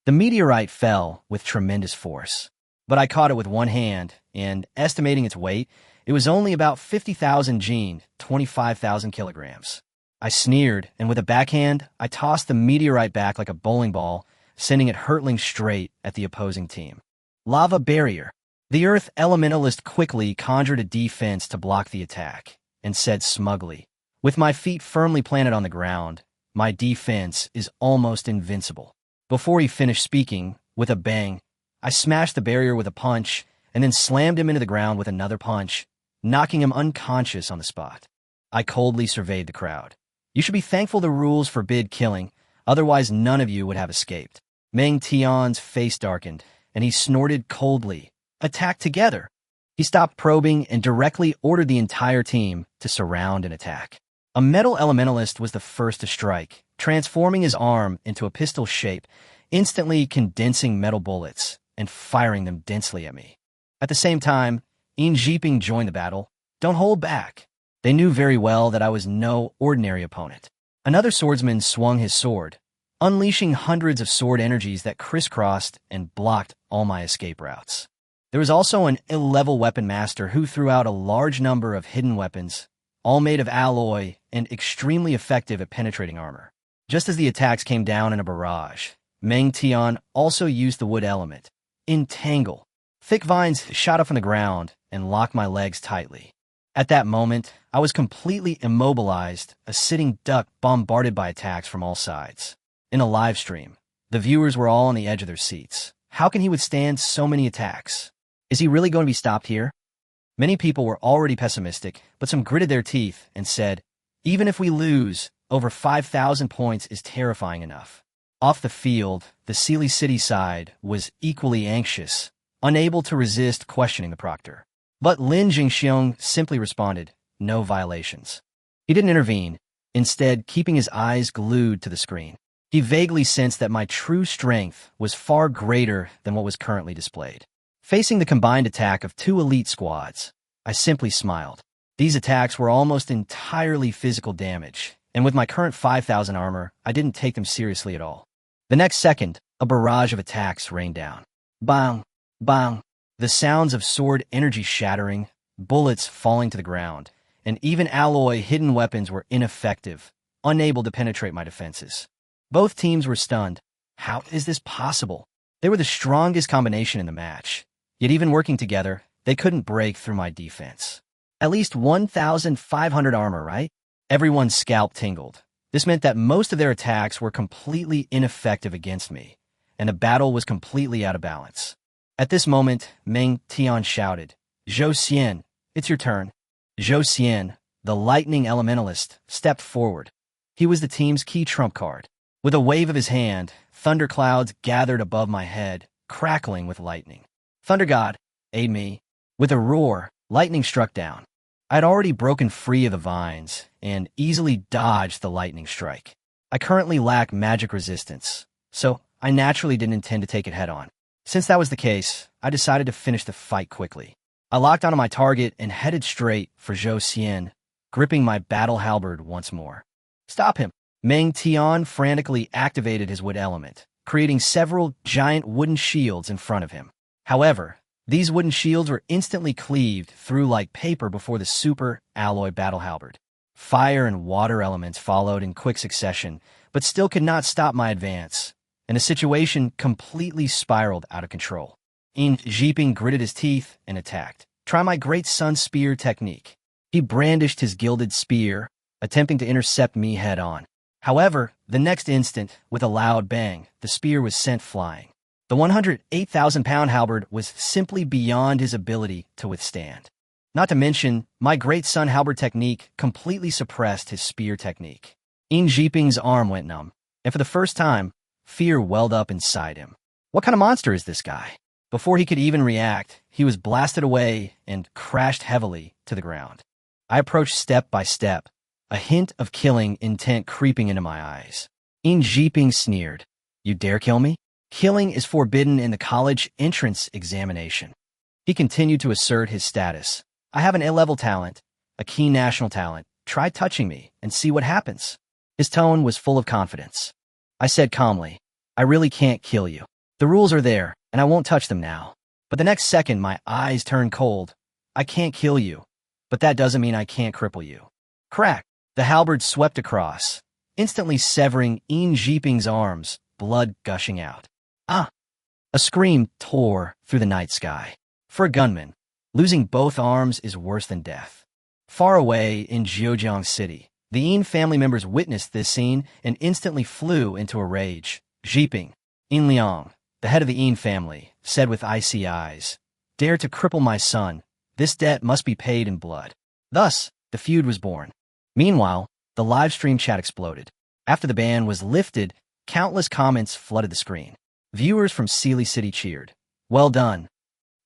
The meteorite fell with tremendous force, but I caught it with one hand, and estimating its weight, it was only about 50,000 gene, 25,000 kilograms. I sneered, and with a backhand, I tossed the meteorite back like a bowling ball, sending it hurtling straight at the opposing team. Lava Barrier. The Earth elementalist quickly conjured a defense to block the attack, and said smugly, "With my feet firmly planted on the ground, my defense is almost invincible." Before he finished speaking, with a bang, I smashed the barrier with a punch, and then slammed him into the ground with another punch, knocking him unconscious on the spot. I coldly surveyed the crowd. "You should be thankful the rules forbid killing, otherwise none of you would have escaped." Meng Tian's face darkened, and he snorted coldly, "Attack together." He stopped probing and directly ordered the entire team to surround and attack. A metal elementalist was the first to strike, transforming his arm into a pistol shape, instantly condensing metal bullets and firing them densely at me. At the same time, Yin Jiping joined the battle. Don't hold back. They knew very well that I was no ordinary opponent. Another swordsman swung his sword, unleashing hundreds of sword energies that crisscrossed and blocked all my escape routes. There was also an ill-level weapon master who threw out a large number of hidden weapons, all made of alloy and extremely effective at penetrating armor. Just as the attacks came down in a barrage, Meng Tian also used the wood element. Entangle. Thick vines shot up from the ground and locked my legs tightly. At that moment, I was completely immobilized, a sitting duck bombarded by attacks from all sides. In a live stream, the viewers were all on the edge of their seats. How can he withstand so many attacks? Is he really going to be stopped here? Many people were already pessimistic, but some gritted their teeth and said, even if we lose, over 5,000 points is terrifying enough. Off the field, the Sealy City side was equally anxious, unable to resist questioning the proctor. But Lin Jingxiong simply responded, no violations. He didn't intervene, instead keeping his eyes glued to the screen. He vaguely sensed that my true strength was far greater than what was currently displayed. Facing the combined attack of two elite squads, I simply smiled. These attacks were almost entirely physical damage, and with my current 5,000 armor, I didn't take them seriously at all. The next second, a barrage of attacks rained down. Bang! Bang! The sounds of sword energy shattering, bullets falling to the ground, and even alloy hidden weapons were ineffective, unable to penetrate my defenses. Both teams were stunned. How is this possible? They were the strongest combination in the match. Yet even working together, they couldn't break through my defense. At least 1,500 armor, right? Everyone's scalp tingled. This meant that most of their attacks were completely ineffective against me, and the battle was completely out of balance. At this moment, Meng Tian shouted, Zhou Xian, it's your turn. Zhou Xian, the lightning elementalist, stepped forward. He was the team's key trump card. With a wave of his hand, thunderclouds gathered above my head, crackling with lightning. Thunder God, aid me. With a roar, lightning struck down. I had already broken free of the vines and easily dodged the lightning strike. I currently lack magic resistance, so I naturally didn't intend to take it head-on. Since that was the case, I decided to finish the fight quickly. I locked onto my target and headed straight for Zhou Xian, gripping my battle halberd once more. Stop him! Meng Tian frantically activated his wood element, creating several giant wooden shields in front of him. However, these wooden shields were instantly cleaved through like paper before the super alloy battle halberd. Fire and water elements followed in quick succession, but still could not stop my advance, and the situation completely spiraled out of control. Yin Zhiping gritted his teeth and attacked. Try my great sun spear technique. He brandished his gilded spear, attempting to intercept me head-on. However, the next instant, with a loud bang, the spear was sent flying. The 108,000-pound halberd was simply beyond his ability to withstand. Not to mention, my great sun halberd technique completely suppressed his spear technique. Yin Zhiping's arm went numb, and for the first time, fear welled up inside him. What kind of monster is this guy? Before he could even react, he was blasted away and crashed heavily to the ground. I approached step by step, a hint of killing intent creeping into my eyes. Yin Zhiping sneered. You dare kill me? Killing is forbidden in the college entrance examination. He continued to assert his status. I have an A-level talent, a key national talent. Try touching me and see what happens. His tone was full of confidence. I said calmly, I really can't kill you. The rules are there, and I won't touch them now. But the next second, my eyes turned cold. I can't kill you, but that doesn't mean I can't cripple you. Crack! The halberd swept across, instantly severing Yin Zhiping's arms, blood gushing out. Ah! A scream tore through the night sky. For a gunman, losing both arms is worse than death. Far away in Zhejiang City, the Yin family members witnessed this scene and instantly flew into a rage. Zhiping, Yin Liang, the head of the Yin family, said with icy eyes, Dare to cripple my son. This debt must be paid in blood. Thus, the feud was born. Meanwhile, the live stream chat exploded. After the ban was lifted, countless comments flooded the screen. Viewers from Sealy City cheered. Well done.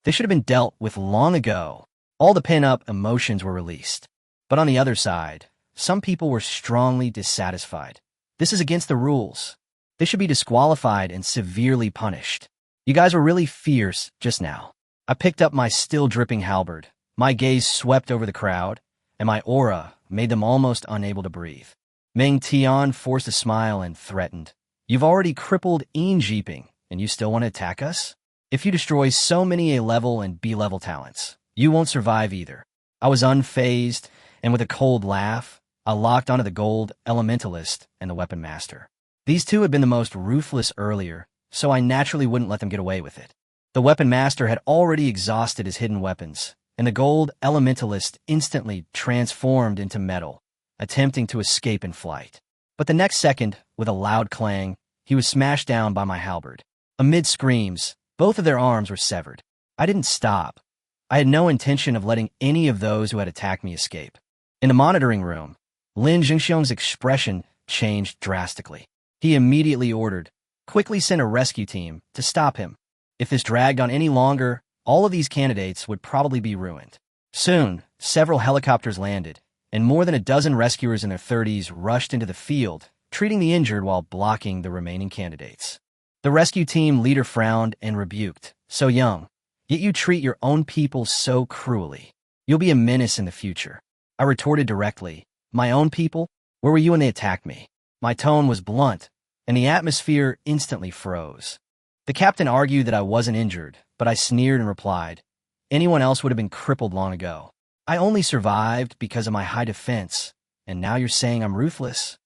They should have been dealt with long ago. All the pent-up emotions were released. But on the other side, some people were strongly dissatisfied. This is against the rules. They should be disqualified and severely punished. You guys were really fierce just now. I picked up my still-dripping halberd. My gaze swept over the crowd, and my aura made them almost unable to breathe. Meng Tian forced a smile and threatened. You've already crippled Ian Jeeping, and you still want to attack us? If you destroy so many A-level and B-level talents, you won't survive either. I was unfazed, and with a cold laugh, I locked onto the gold Elementalist and the Weapon Master. These two had been the most ruthless earlier, so I naturally wouldn't let them get away with it. The Weapon Master had already exhausted his hidden weapons, and the gold Elementalist instantly transformed into metal, attempting to escape in flight. But the next second, with a loud clang, he was smashed down by my halberd. Amid screams, both of their arms were severed. I didn't stop. I had no intention of letting any of those who had attacked me escape. In the monitoring room, Lin Jingxiong's expression changed drastically. He immediately ordered, quickly send a rescue team to stop him. If this dragged on any longer, all of these candidates would probably be ruined. Soon, several helicopters landed, and more than a dozen rescuers in their 30s rushed into the field, treating the injured while blocking the remaining candidates. The rescue team leader frowned and rebuked, "So young, yet you treat your own people so cruelly. You'll be a menace in the future." I retorted directly, "My own people? Where were you when they attacked me?" My tone was blunt, and the atmosphere instantly froze. The captain argued that I wasn't injured, but I sneered and replied, "Anyone else would have been crippled long ago. I only survived because of my high defense, and now you're saying I'm ruthless?"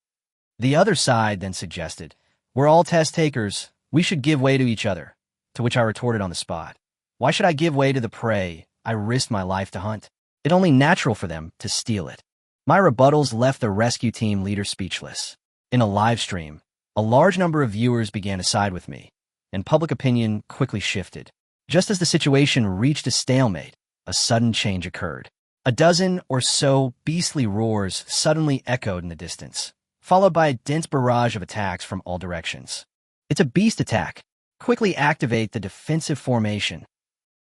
The other side then suggested, "We're all test takers. We should give way to each other," to which I retorted on the spot, "Why should I give way to the prey I risked my life to hunt? It's only natural for them to steal it." My rebuttals left the rescue team leader speechless. In a live stream, a large number of viewers began to side with me, and public opinion quickly shifted. Just as the situation reached a stalemate, a sudden change occurred. A dozen or so beastly roars suddenly echoed in the distance, followed by a dense barrage of attacks from all directions. "It's a beast attack. Quickly activate the defensive formation."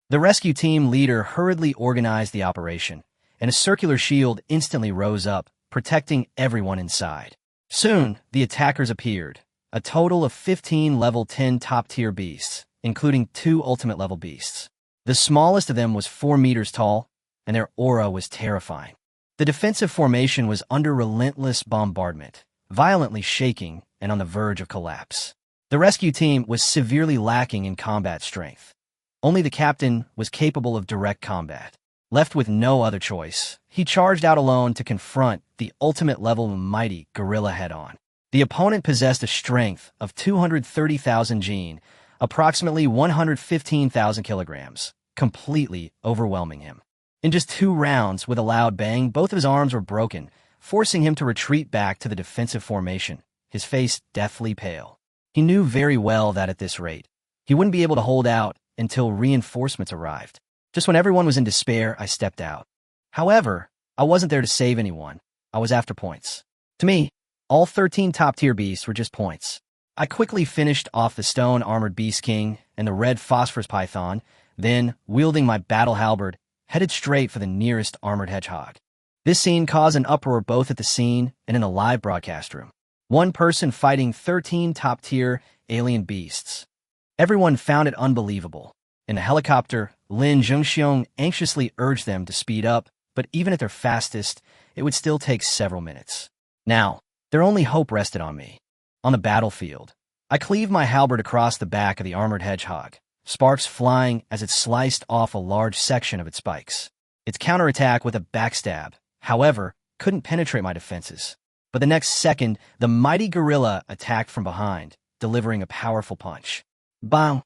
The rescue team leader hurriedly organized the operation, and a circular shield instantly rose up, protecting everyone inside. Soon, the attackers appeared, a total of 15 level 10 top-tier beasts, including 2 ultimate-level beasts. The smallest of them was 4 meters tall, and their aura was terrifying. The defensive formation was under relentless bombardment, violently shaking and on the verge of collapse. The rescue team was severely lacking in combat strength. Only the captain was capable of direct combat. Left with no other choice, he charged out alone to confront the ultimate-level mighty gorilla head-on. The opponent possessed a strength of 230,000 gene, approximately 115,000 kilograms, completely overwhelming him. In just 2 rounds, with a loud bang, both of his arms were broken, forcing him to retreat back to the defensive formation, his face deathly pale. He knew very well that at this rate, he wouldn't be able to hold out until reinforcements arrived. Just when everyone was in despair, I stepped out. However, I wasn't there to save anyone. I was after points. To me, all 13 top-tier beasts were just points. I quickly finished off the stone-armored Beast King and the red phosphorus python, then, wielding my battle halberd, headed straight for the nearest armored hedgehog. This scene caused an uproar both at the scene and in a live broadcast room. One person fighting 13 top-tier alien beasts. Everyone found it unbelievable. In the helicopter, Lin Jingxiong anxiously urged them to speed up, but even at their fastest, it would still take several minutes. Now, their only hope rested on me. On the battlefield, I cleaved my halberd across the back of the armored hedgehog, sparks flying as it sliced off a large section of its spikes. Its counterattack with a backstab, however, couldn't penetrate my defenses. But the next second, the mighty gorilla attacked from behind, delivering a powerful punch. Bang!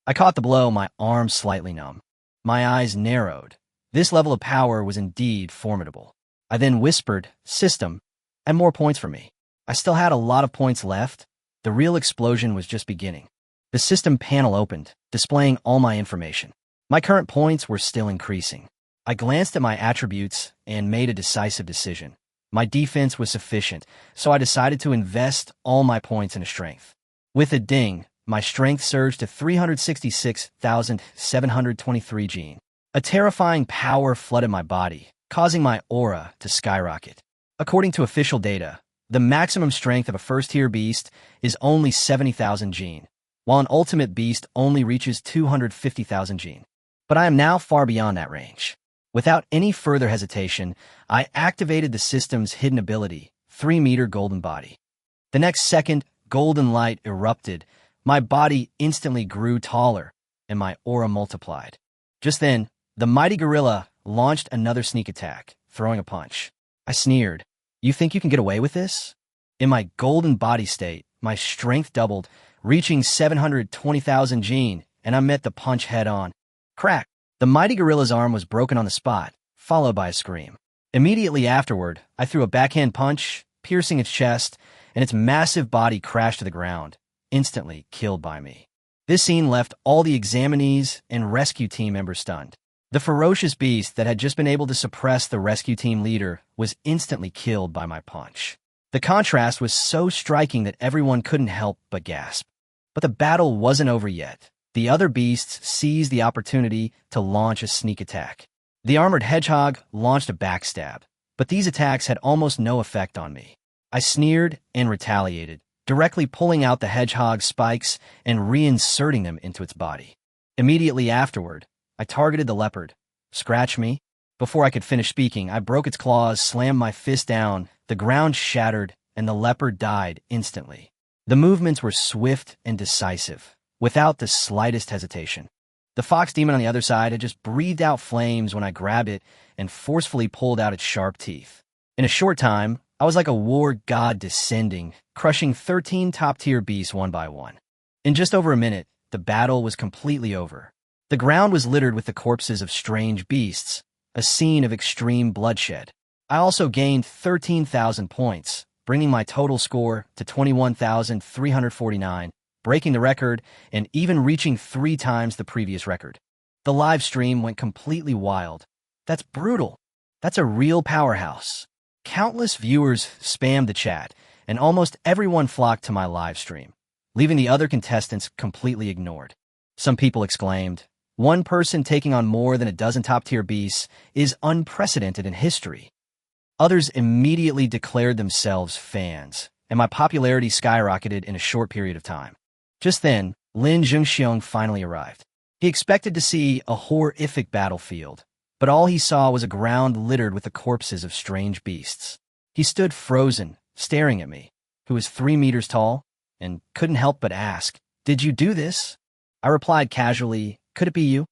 I caught the blow, my arms slightly numb. My eyes narrowed. This level of power was indeed formidable. I then whispered, "System," and more points for me. I still had a lot of points left. The real explosion was just beginning. The system panel opened, displaying all my information. My current points were still increasing. I glanced at my attributes and made a decisive decision. My defense was sufficient, so I decided to invest all my points into strength. With a ding, my strength surged to 366,723 gene. A terrifying power flooded my body, causing my aura to skyrocket. According to official data, the maximum strength of a first-tier beast is only 70,000 gene, while an ultimate beast only reaches 250,000 gene. But I am now far beyond that range. Without any further hesitation, I activated the system's hidden ability, 3-meter golden body. The next second, golden light erupted, my body instantly grew taller, and my aura multiplied. Just then, the mighty gorilla launched another sneak attack, throwing a punch. I sneered. You think you can get away with this? In my golden body state, my strength doubled, reaching 720,000 gene, and I met the punch head-on. Crack! The mighty gorilla's arm was broken on the spot, followed by a scream. Immediately afterward, I threw a backhand punch, piercing its chest, and its massive body crashed to the ground, instantly killed by me. This scene left all the examinees and rescue team members stunned. The ferocious beast that had just been able to suppress the rescue team leader was instantly killed by my punch. The contrast was so striking that everyone couldn't help but gasp. But the battle wasn't over yet. The other beasts seized the opportunity to launch a sneak attack. The armored hedgehog launched a backstab, but these attacks had almost no effect on me. I sneered and retaliated, directly pulling out the hedgehog's spikes and reinserting them into its body. Immediately afterward, I targeted the leopard. Scratch me? Before I could finish speaking, I broke its claws, slammed my fist down, the ground shattered, and the leopard died instantly. The movements were swift and decisive, without the slightest hesitation. The fox demon on the other side had just breathed out flames when I grabbed it and forcefully pulled out its sharp teeth. In a short time, I was like a war god descending, crushing 13 top-tier beasts one by one. In just over a minute, the battle was completely over. The ground was littered with the corpses of strange beasts, a scene of extreme bloodshed. I also gained 13,000 points, bringing my total score to 21,349, breaking the record and even reaching 3 times the previous record. The live stream went completely wild. That's brutal. That's a real powerhouse. Countless viewers spammed the chat, and almost everyone flocked to my live stream, leaving the other contestants completely ignored. Some people exclaimed, "One person taking on more than a dozen top-tier beasts is unprecedented in history." Others immediately declared themselves fans, and my popularity skyrocketed in a short period of time. Just then, Lin Zhengxiong finally arrived. He expected to see a horrific battlefield, but all he saw was a ground littered with the corpses of strange beasts. He stood frozen, staring at me, who was 3 meters tall, and couldn't help but ask, "Did you do this?" I replied casually, "Could it be you?"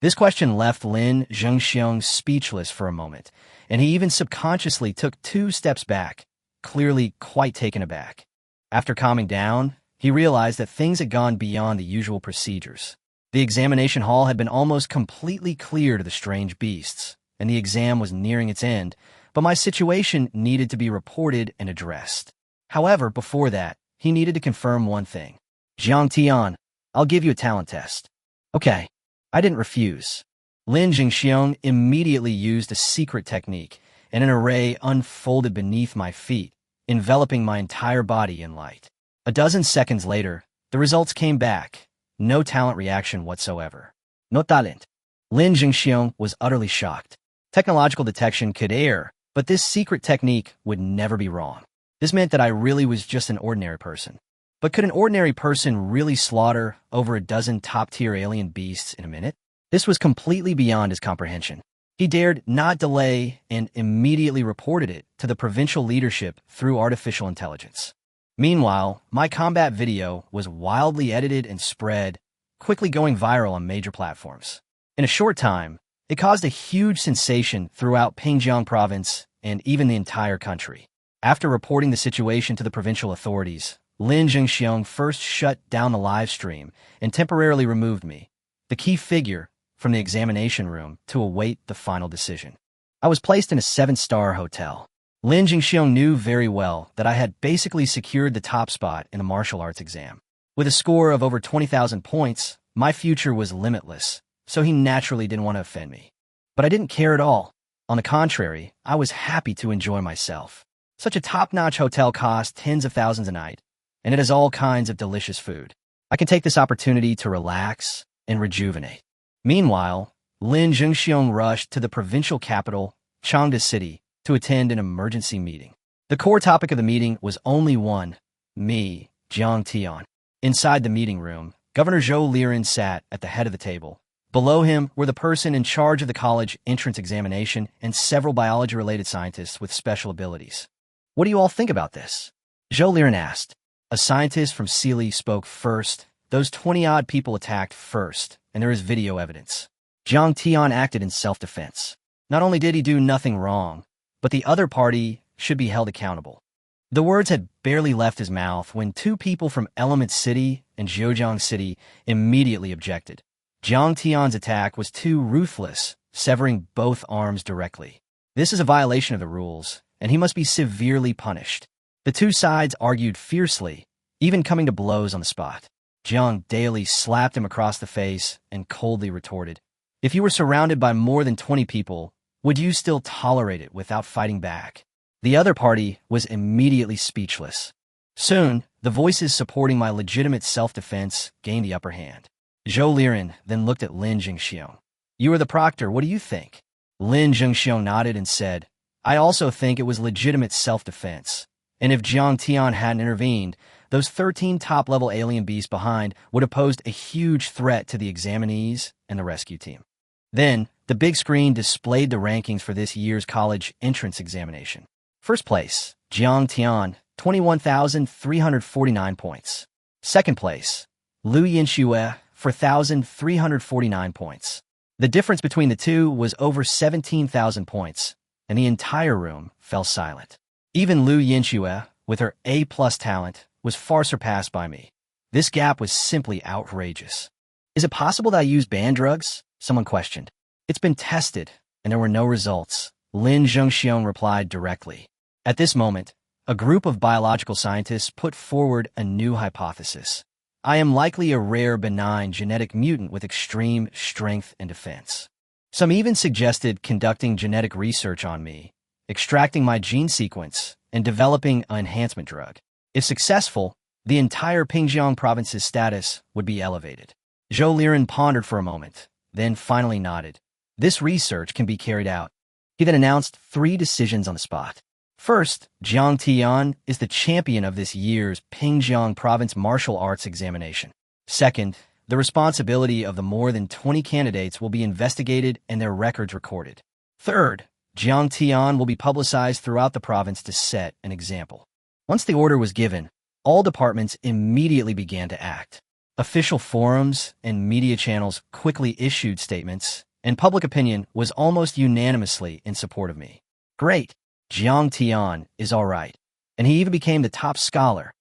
This question left Lin Zhengxiong speechless for a moment, and he even subconsciously took 2 steps back, clearly quite taken aback. After calming down, he realized that things had gone beyond the usual procedures. The examination hall had been almost completely cleared of the strange beasts, and the exam was nearing its end, but my situation needed to be reported and addressed. However, before that, he needed to confirm one thing. "Jiang Tian, I'll give you a talent test." Okay, I didn't refuse. Lin Zhengxiong immediately used a secret technique, and an array unfolded beneath my feet, enveloping my entire body in light. A dozen seconds later, the results came back. No talent reaction whatsoever. No talent. Lin Zhengxiong was utterly shocked. Technological detection could err, but this secret technique would never be wrong. This meant that I really was just an ordinary person. But could an ordinary person really slaughter over a dozen top-tier alien beasts in a minute? This was completely beyond his comprehension. He dared not delay and immediately reported it to the provincial leadership through artificial intelligence. Meanwhile, my combat video was wildly edited and spread, quickly going viral on major platforms. In a short time, it caused a huge sensation throughout Pingjiang province and even the entire country. After reporting the situation to the provincial authorities, Lin Zhengxiong first shut down the live stream and temporarily removed me, the key figure, from the examination room to await the final decision. I was placed in a 7-star hotel. Lin Zhengxiong knew very well that I had basically secured the top spot in the martial arts exam. With a score of over 20,000 points, my future was limitless, so he naturally didn't want to offend me. But I didn't care at all. On the contrary, I was happy to enjoy myself. Such a top-notch hotel costs tens of thousands a night, and it has all kinds of delicious food. I can take this opportunity to relax and rejuvenate. Meanwhile, Lin Zhengxiong rushed to the provincial capital, Changde City, to attend an emergency meeting. The core topic of the meeting was only one: me, Jiang Tian. Inside the meeting room, Governor Zhou Liren sat at the head of the table. Below him were the person in charge of the college entrance examination and several biology-related scientists with special abilities. "What do you all think about this?" Zhou Liren asked. A A scientist from Sealy spoke first. Those 20-odd people attacked first, and there is video evidence. Jiang Tian acted in self-defense. Not only did he do nothing wrong, but the other party should be held accountable. The words had barely left his mouth when two people from Element City and Zhejiang City immediately objected. Jiang Tian's attack was too ruthless, severing both arms directly. This is a violation of the rules, and he must be severely punished. The two sides argued fiercely, even coming to blows on the spot. Jiang Daily slapped him across the face and coldly retorted, "If you were surrounded by more than 20 people, would you still tolerate it without fighting back?" The other party was immediately speechless. Soon, the voices supporting my legitimate self-defense gained the upper hand. Zhou Liren then looked at Lin Jingxiong. "You are the proctor, what do you think?" Lin Jingxiong nodded and said, "I also think it was legitimate self-defense. And if Jiang Tian hadn't intervened, those 13 top-level alien beasts behind would have posed a huge threat to the examinees and the rescue team." Then, the big screen displayed the rankings for this year's college entrance examination. First place, Jiang Tian, 21,349 points. Second place, Lu Yinxue, 4,349 points. The difference between the two was over 17,000 points, and the entire room fell silent. Even Lu Yinxue, with her A-plus talent, was far surpassed by me. This gap was simply outrageous. "Is it possible that I used banned drugs?" someone questioned. "It's been tested, and there were no results," Lin Jingxiong replied directly. At this moment, a group of biological scientists put forward a new hypothesis. I am likely a rare benign genetic mutant with extreme strength and defense. Some even suggested conducting genetic research on me, extracting my gene sequence, and developing an enhancement drug. If successful, the entire Pingjiang province's status would be elevated. Zhou Liren pondered for a moment, then finally nodded. "This research can be carried out." He then announced 3 decisions on the spot. First, Jiang Tian is the champion of this year's Pingjiang Province Martial Arts examination. Second, the responsibility of the more than 20 candidates will be investigated and their records recorded. Third, Jiang Tian will be publicized throughout the province to set an example. Once the order was given, all departments immediately began to act. Official forums and media channels quickly issued statements, and public opinion was almost unanimously in support of me. Great! Jiang Tian is all right, and he even became the top scholar.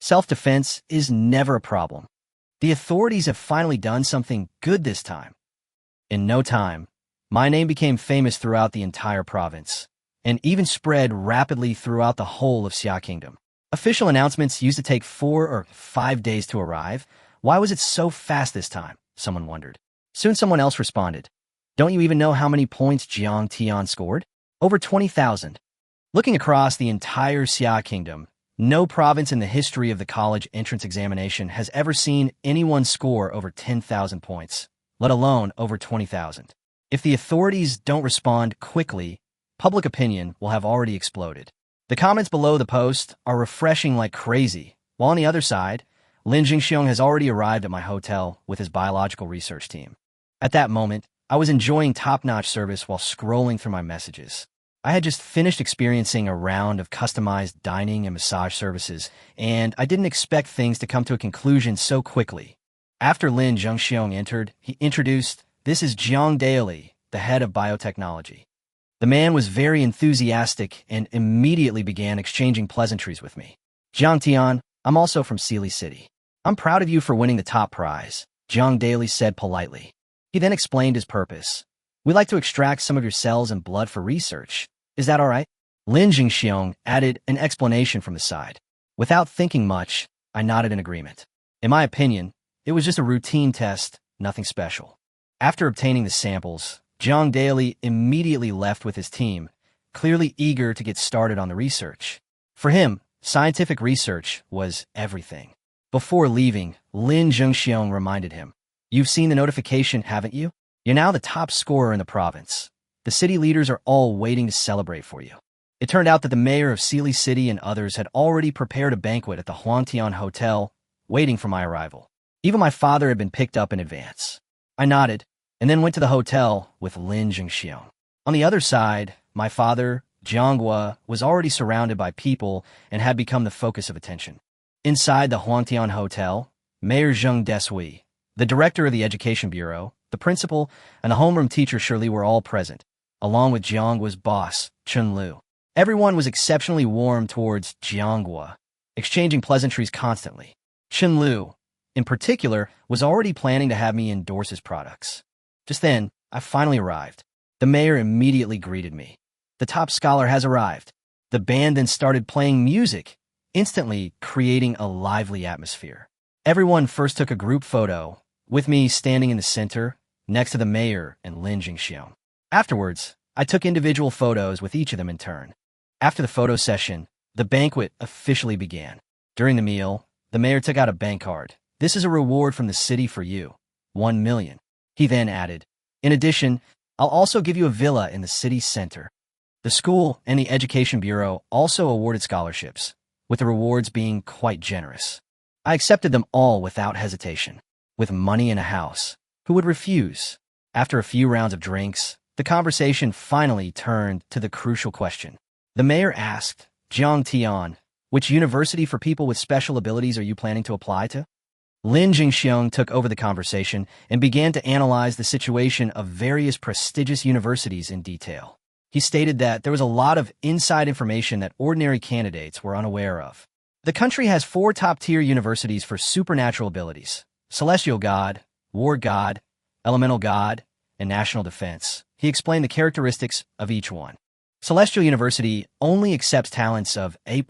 Self-defense is never a problem. The authorities have finally done something good this time. In no time, my name became famous throughout the entire province, and even spread rapidly throughout the whole of Xia Kingdom. Official announcements used to take 4 or 5 days to arrive. Why was it so fast this time? Someone wondered. Soon someone else responded. "Don't you even know how many points Jiang Tian scored? Over 20,000. Looking across the entire Xia Kingdom, no province in the history of the college entrance examination has ever seen anyone score over 10,000 points, let alone over 20,000. If the authorities don't respond quickly, public opinion will have already exploded." The comments below the post are refreshing like crazy, while on the other side, Lin Jingxiong has already arrived at my hotel with his biological research team. At that moment, I was enjoying top-notch service while scrolling through my messages. I had just finished experiencing a round of customized dining and massage services, and I didn't expect things to come to a conclusion so quickly. After Lin Jingxiong entered, he introduced, "This is Jiang Daily, the head of biotechnology." The man was very enthusiastic and immediately began exchanging pleasantries with me. "Jiang Tian, I'm also from Sealy City. I'm proud of you for winning the top prize," Jiang Daily said politely. He then explained his purpose. "We'd like to extract some of your cells and blood for research. Is that all right?" Lin Jingxiong added an explanation from the side. Without thinking much, I nodded in agreement. In my opinion, it was just a routine test, nothing special. After obtaining the samples, Jiang Daily immediately left with his team, clearly eager to get started on the research. For him, scientific research was everything. Before leaving, Lin Jingxiong reminded him, "You've seen the notification, haven't you? You're now the top scorer in the province. The city leaders are all waiting to celebrate for you." It turned out that the mayor of Sealy City and others had already prepared a banquet at the Huangtian Hotel, waiting for my arrival. Even my father had been picked up in advance. I nodded, and then went to the hotel with Lin Jingxiong. On the other side, my father, Jiang Hua, was already surrounded by people and had become the focus of attention. Inside the Huangtian Hotel, Mayor Zheng Desui, the director of the Education Bureau, the principal, and the homeroom teacher Shirley were all present, along with Jianghua's boss, Chunlu. Everyone was exceptionally warm towards Jianghua, exchanging pleasantries constantly. Chunlu, in particular, was already planning to have me endorse his products. Just then, I finally arrived. The mayor immediately greeted me. The top scholar has arrived. The band then started playing music, instantly creating a lively atmosphere. Everyone first took a group photo, with me standing in the center, next to the mayor and Lin Jingxiong. Afterwards, I took individual photos with each of them in turn. After the photo session, the banquet officially began. During the meal, the mayor took out a bank card. "This is a reward from the city for you. 1 million. He then added, "In addition, I'll also give you a villa in the city center." The school and the Education Bureau also awarded scholarships, with the rewards being quite generous. I accepted them all without hesitation. With money in a house, who would refuse? After a few rounds of drinks, the conversation finally turned to the crucial question. The mayor asked, "Jiang Tian, which university for people with special abilities are you planning to apply to?" Lin Jingxiong took over the conversation and began to analyze the situation of various prestigious universities in detail. He stated that there was a lot of inside information that ordinary candidates were unaware of. The country has 4 top-tier universities for supernatural abilities: Celestial God, War God, Elemental God, and National Defense. He explained the characteristics of each one. Celestial University only accepts talents of A+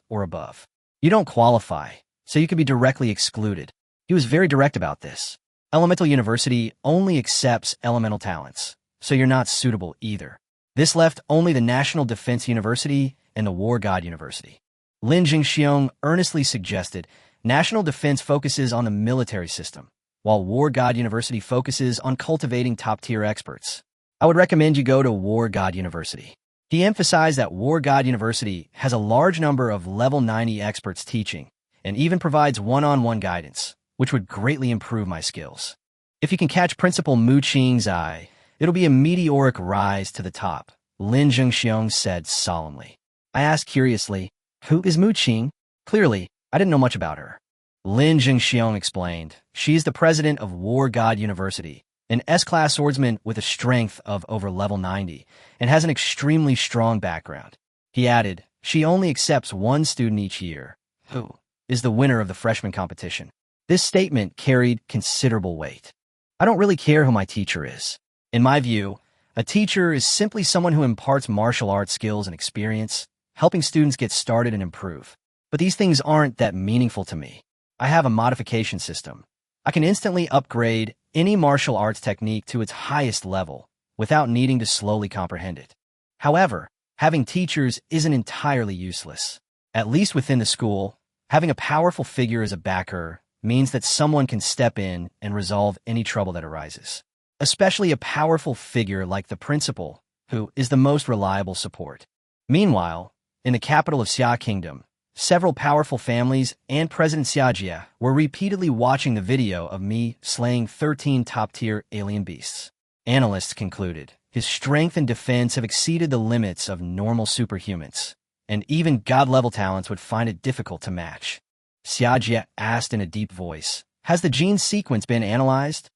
or above. You don't qualify, so you can be directly excluded. He was very direct about this. Elemental University only accepts elemental talents, so you're not suitable either. This left only the National Defense University and the War God University. Lin Jingxiong earnestly suggested National Defense focuses on the military system, while War God University focuses on cultivating top-tier experts. I would recommend you go to War God University. He emphasized that War God University has a large number of level 90 experts teaching and even provides one-on-one guidance, which would greatly improve my skills. If you can catch Principal Mu Qing's eye, it'll be a meteoric rise to the top, Lin Jingxiong said solemnly. I asked curiously, "Who is Mu Qing?" Clearly, I didn't know much about her. Lin Jingxiong explained, "She is the president of War God University, an S-class swordsman with a strength of over level 90, and has an extremely strong background." He added, "She only accepts 1 student each year, who is the winner of the freshman competition." This statement carried considerable weight. I don't really care who my teacher is. In my view, a teacher is simply someone who imparts martial arts skills and experience, helping students get started and improve. But these things aren't that meaningful to me. I have a modification system. I can instantly upgrade any martial arts technique to its highest level without needing to slowly comprehend it. However, having teachers isn't entirely useless. At least within the school, having a powerful figure as a backer means that someone can step in and resolve any trouble that arises. Especially a powerful figure like the principal, who is the most reliable support. Meanwhile, in the capital of Xia Kingdom, several powerful families and President Xia Jie were repeatedly watching the video of me slaying 13 top-tier alien beasts. Analysts concluded his strength and defense have exceeded the limits of normal superhumans, and even god-level talents would find it difficult to match. Xia Jie asked in a deep voice, "Has the gene sequence been analyzed?"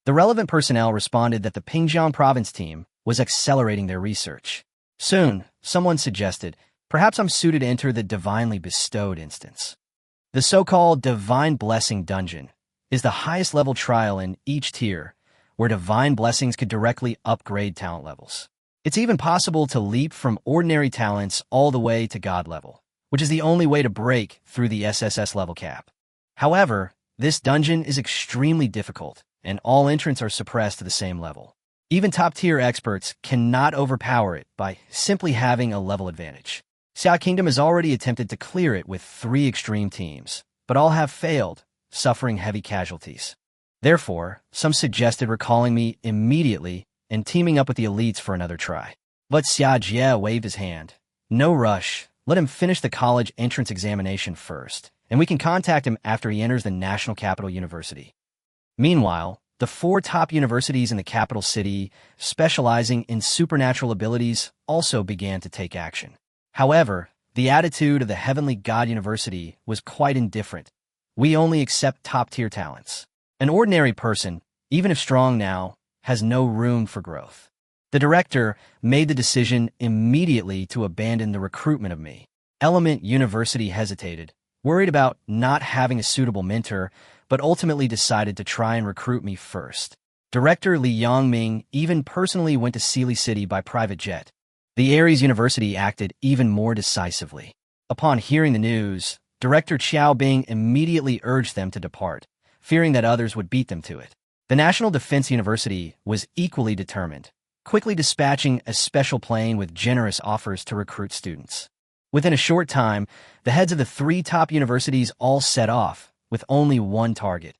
The relevant personnel responded that the Pingjiang province team was accelerating their research. Soon, someone suggested, "Perhaps I'm suited to enter the divinely bestowed instance." The so-called Divine Blessing Dungeon is the highest level trial in each tier, where divine blessings could directly upgrade talent levels. It's even possible to leap from ordinary talents all the way to God level, which is the only way to break through the SSS level cap. However, this dungeon is extremely difficult, and all entrants are suppressed to the same level. Even top-tier experts cannot overpower it by simply having a level advantage. Xia Kingdom has already attempted to clear it with 3 extreme teams, but all have failed, suffering heavy casualties. Therefore, some suggested recalling me immediately and teaming up with the elites for another try. But Xia Jie waved his hand. "No rush. Let him finish the college entrance examination first, and we can contact him after he enters the National Capital University." Meanwhile, the 4 top universities in the capital city, specializing in supernatural abilities, also began to take action. However, The attitude of the Heavenly God University was quite indifferent. We only accept top-tier talents. An ordinary person, even if strong now, has no room for growth. The director made the decision immediately to abandon the recruitment of me. Element University hesitated, worried about not having a suitable mentor, but ultimately decided to try and recruit me first. Director Li Yongming even personally went to Sealy City by private jet. The Aries University acted even more decisively. Upon hearing the news, Director Qiao Bing immediately urged them to depart, fearing that others would beat them to it. The National Defense University was equally determined, quickly dispatching a special plane with generous offers to recruit students. Within a short time, the heads of the 3 top universities all set off, with only one target: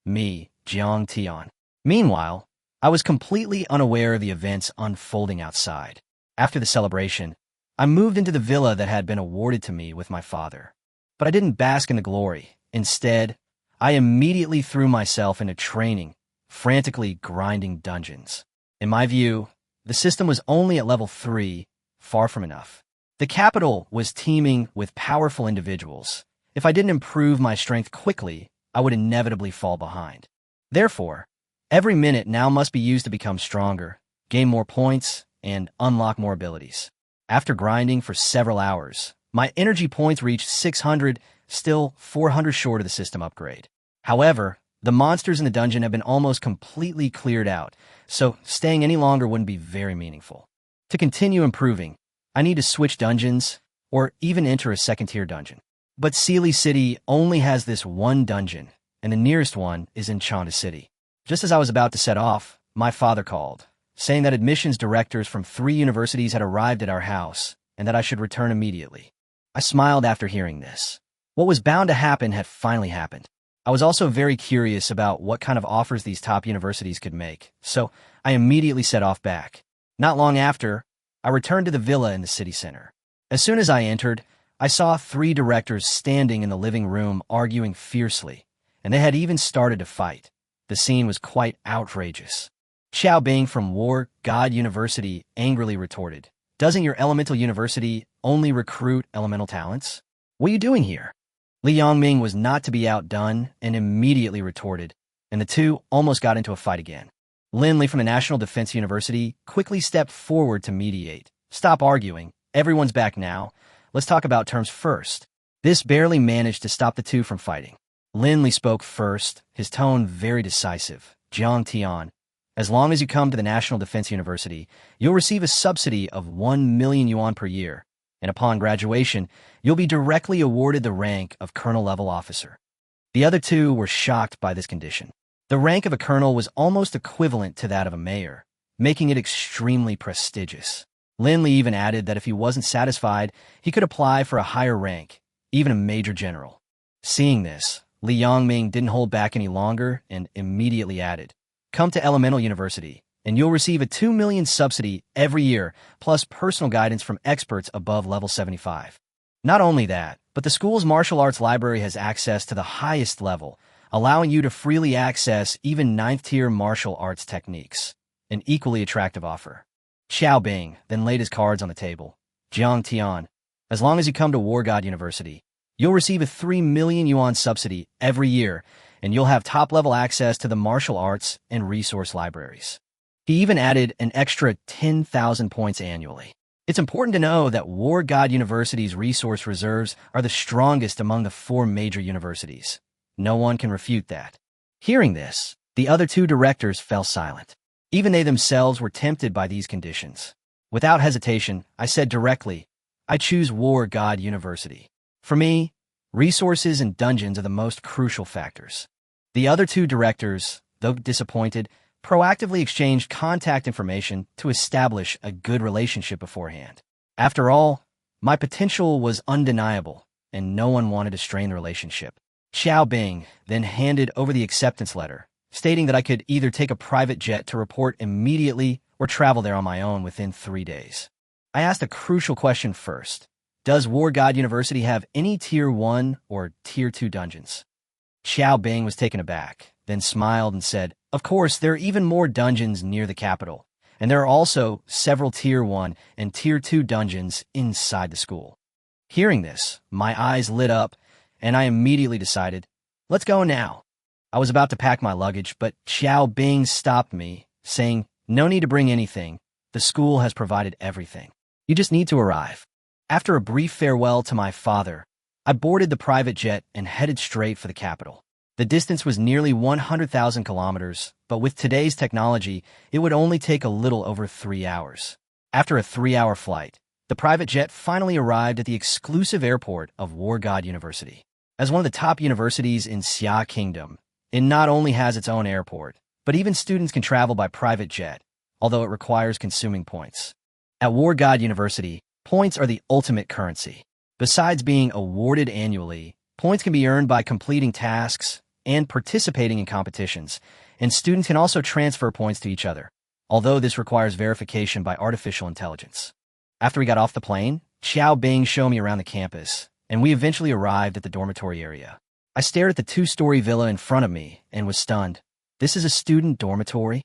me, Jiang Tian. Meanwhile, I was completely unaware of the events unfolding outside. After the celebration, I moved into the villa that had been awarded to me with my father. But I didn't bask in the glory. Instead, I immediately threw myself into training, frantically grinding dungeons. In my view, the system was only at level 3, far from enough. The capital was teeming with powerful individuals. If I didn't improve my strength quickly, I would inevitably fall behind. Therefore, every minute now must be used to become stronger, gain more points, and unlock more abilities. After grinding for several hours, my energy points reached 600, still 400 short of the system upgrade. However, the monsters in the dungeon have been almost completely cleared out, so staying any longer wouldn't be very meaningful. To continue improving, I need to switch dungeons, or even enter a second-tier dungeon. But Sealy City only has this one dungeon, and the nearest one is in Chanda City. Just as I was about to set off, my father called, saying that admissions directors from 3 universities had arrived at our house, and that I should return immediately. I smiled after hearing this. What was bound to happen had finally happened. I was also very curious about what kind of offers these top universities could make, so I immediately set off back. Not long after, I returned to the villa in the city center. As soon as I entered, I saw 3 directors standing in the living room arguing fiercely, and they had even started to fight. The scene was quite outrageous. Qiao Bing from War God University angrily retorted, "Doesn't your elemental university only recruit elemental talents? What are you doing here?" Li Yongming was not to be outdone and immediately retorted, and the two almost got into a fight again. Lin Li from the National Defense University quickly stepped forward to mediate. "Stop arguing. Everyone's back now. Let's talk about terms first." This barely managed to stop the two from fighting. Lin Li spoke first, his tone very decisive. "Jiang Tian, as long as you come to the National Defense University, you'll receive a subsidy of 1 million yuan per year, and upon graduation, you'll be directly awarded the rank of colonel-level officer." The other two were shocked by this condition. The rank of a colonel was almost equivalent to that of a mayor, making it extremely prestigious. Lin Li even added that if he wasn't satisfied, he could apply for a higher rank, even a major general. Seeing this, Li Yongming didn't hold back any longer and immediately added, "Come to Elemental University, and you'll receive a 2 million subsidy every year, plus personal guidance from experts above level 75. Not only that, but the school's martial arts library has access to the highest level, allowing you to freely access even 9th-tier martial arts techniques. An equally attractive offer." Qiao Bing then laid his cards on the table. "Jiang Tian, as long as you come to War God University, you'll receive a 3 million yuan subsidy every year, and you'll have top-level access to the martial arts and resource libraries." He even added an extra 10,000 points annually. It's important to know that War God University's resource reserves are the strongest among the 4 major universities. No one can refute that. Hearing this, the other two directors fell silent. Even they themselves were tempted by these conditions. Without hesitation, I said directly, "I choose War God University. For me, resources and dungeons are the most crucial factors." The other two directors, though disappointed, proactively exchanged contact information to establish a good relationship beforehand. After all, my potential was undeniable, and no one wanted to strain the relationship. Qiao Bing then handed over the acceptance letter, stating that I could either take a private jet to report immediately or travel there on my own within 3 days. I asked a crucial question first. Does War God University have any Tier 1 or Tier 2 dungeons? Qiao Bing was taken aback, then smiled and said, "Of course, there are even more dungeons near the capital, and there are also several Tier 1 and Tier 2 dungeons inside the school." Hearing this, my eyes lit up, and I immediately decided, let's go now. I was about to pack my luggage, but Xiao Bing stopped me, saying, no need to bring anything. The school has provided everything. You just need to arrive. After a brief farewell to my father, I boarded the private jet and headed straight for the capital. The distance was nearly 100,000 kilometers, but with today's technology, it would only take a little over 3 hours. After a 3-hour flight, the private jet finally arrived at the exclusive airport of War God University. As one of the top universities in Xia Kingdom, it not only has its own airport, but even students can travel by private jet, although it requires consuming points. At War God University, points are the ultimate currency. Besides being awarded annually, points can be earned by completing tasks and participating in competitions, and students can also transfer points to each other, although this requires verification by artificial intelligence. After we got off the plane, Xiao Bing showed me around the campus, and we eventually arrived at the dormitory area. I stared at the 2-story villa in front of me and was stunned. This is a student dormitory?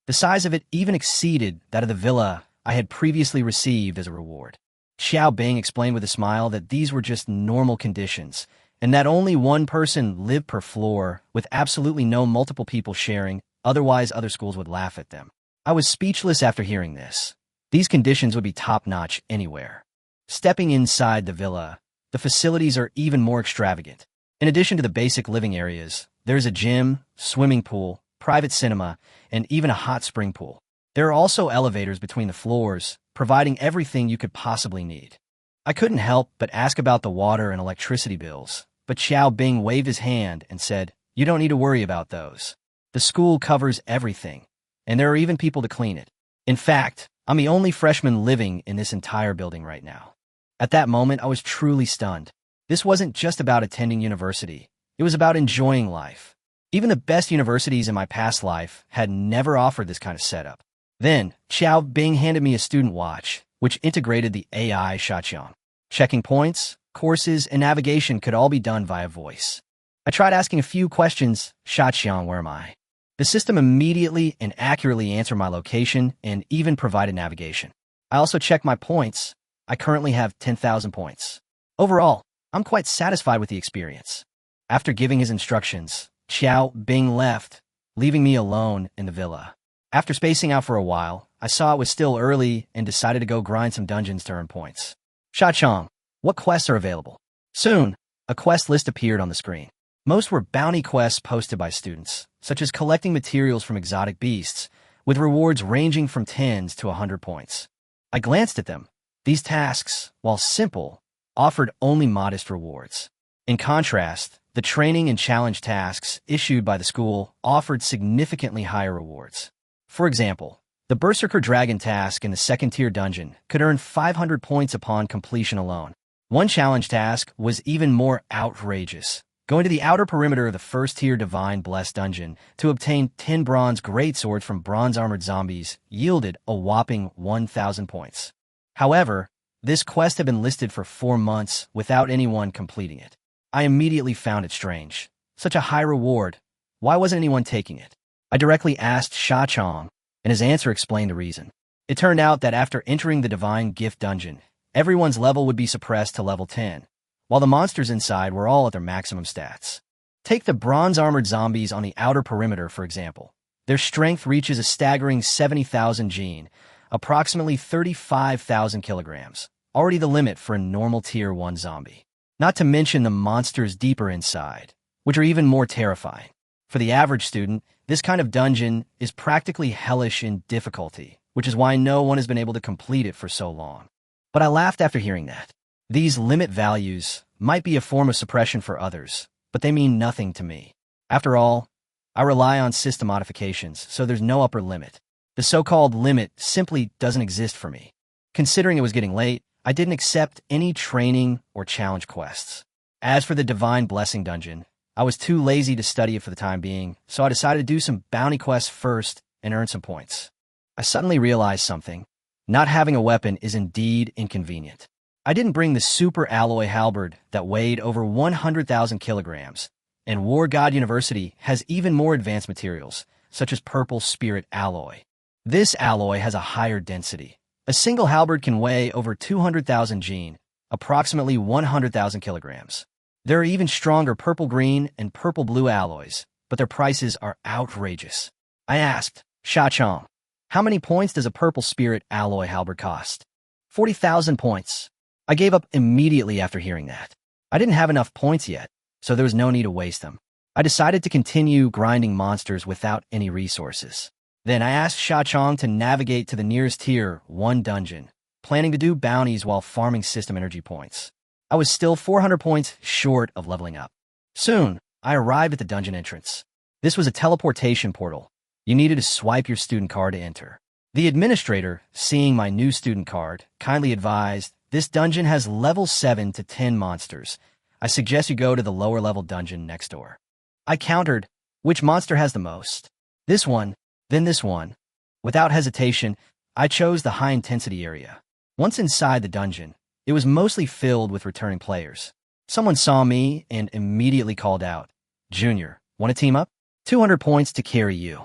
The size of it even exceeded that of the villa I had previously received as a reward. Xiao Bing explained with a smile that these were just normal conditions, and that only one person lived per floor, with absolutely no multiple people sharing, otherwise other schools would laugh at them. I was speechless after hearing this. These conditions would be top-notch anywhere. Stepping inside the villa, the facilities are even more extravagant. In addition to the basic living areas, there's a gym, swimming pool, private cinema, and even a hot spring pool. There are also elevators between the floors, providing everything you could possibly need. I couldn't help but ask about the water and electricity bills, but Xiao Bing waved his hand and said, you don't need to worry about those. The school covers everything, and there are even people to clean it. In fact, I'm the only freshman living in this entire building right now. At that moment, I was truly stunned. This wasn't just about attending university. It was about enjoying life. Even the best universities in my past life had never offered this kind of setup. Then, Xiao Bing handed me a student watch, which integrated the AI Shaqiang. Checking points, courses, and navigation could all be done via voice. I tried asking a few questions. Shaqiang, where am I? The system immediately and accurately answered my location and even provided navigation. I also checked my points. I currently have 10,000 points. Overall, I'm quite satisfied with the experience. After giving his instructions, Xiao Bing left, leaving me alone in the villa. After spacing out for a while, I saw it was still early and decided to go grind some dungeons to earn points. Shaqiang, what quests are available? Soon, a quest list appeared on the screen. Most were bounty quests posted by students, such as collecting materials from exotic beasts, with rewards ranging from 10s to 100 points. I glanced at them. These tasks, while simple, offered only modest rewards. In contrast, the training and challenge tasks issued by the school offered significantly higher rewards. For example, the Berserker Dragon task in the second-tier dungeon could earn 500 points upon completion alone. One challenge task was even more outrageous. Going to the outer perimeter of the first-tier Divine Blessed dungeon to obtain 10 bronze greatswords from bronze-armored zombies yielded a whopping 1,000 points. However, this quest had been listed for 4 months without anyone completing it. I immediately found it strange. Such a high reward. Why wasn't anyone taking it? I directly asked Shaqiang, and his answer explained the reason. It turned out that after entering the Divine Gift dungeon, everyone's level would be suppressed to level 10, while the monsters inside were all at their maximum stats. Take the bronze-armored zombies on the outer perimeter, for example. Their strength reaches a staggering 70,000 gene, approximately 35,000 kilograms, already the limit for a normal Tier 1 zombie. Not to mention the monsters deeper inside, which are even more terrifying. For the average student, this kind of dungeon is practically hellish in difficulty, which is why no one has been able to complete it for so long. But I laughed after hearing that. These limit values might be a form of suppression for others, but they mean nothing to me. After all, I rely on system modifications, so there's no upper limit. The so-called limit simply doesn't exist for me. Considering it was getting late, I didn't accept any training or challenge quests. As for the Divine Blessing dungeon, I was too lazy to study it for the time being, so I decided to do some bounty quests first and earn some points. I suddenly realized something. Not having a weapon is indeed inconvenient. I didn't bring the super alloy halberd that weighed over 100,000 kilograms, and War God University has even more advanced materials, such as purple spirit alloy. This alloy has a higher density. A single halberd can weigh over 200,000 gene, approximately 100,000 kilograms. There are even stronger purple-green and purple-blue alloys, but their prices are outrageous. I asked, Xiaochang, how many points does a purple spirit alloy halberd cost? 40,000 points. I gave up immediately after hearing that. I didn't have enough points yet, so there was no need to waste them. I decided to continue grinding monsters without any resources. Then I asked Xiaochang to navigate to the nearest Tier 1 dungeon, planning to do bounties while farming system energy points. I was still 400 points short of leveling up. Soon, I arrived at the dungeon entrance. This was a teleportation portal. You needed to swipe your student card to enter. The administrator, seeing my new student card, kindly advised, this dungeon has level 7 to 10 monsters. I suggest you go to the lower level dungeon next door. I countered, which monster has the most? This one, then this one. Without hesitation, I chose the high-intensity area. Once inside the dungeon, it was mostly filled with returning players. Someone saw me and immediately called out, Junior, want to team up? 200 points to carry you.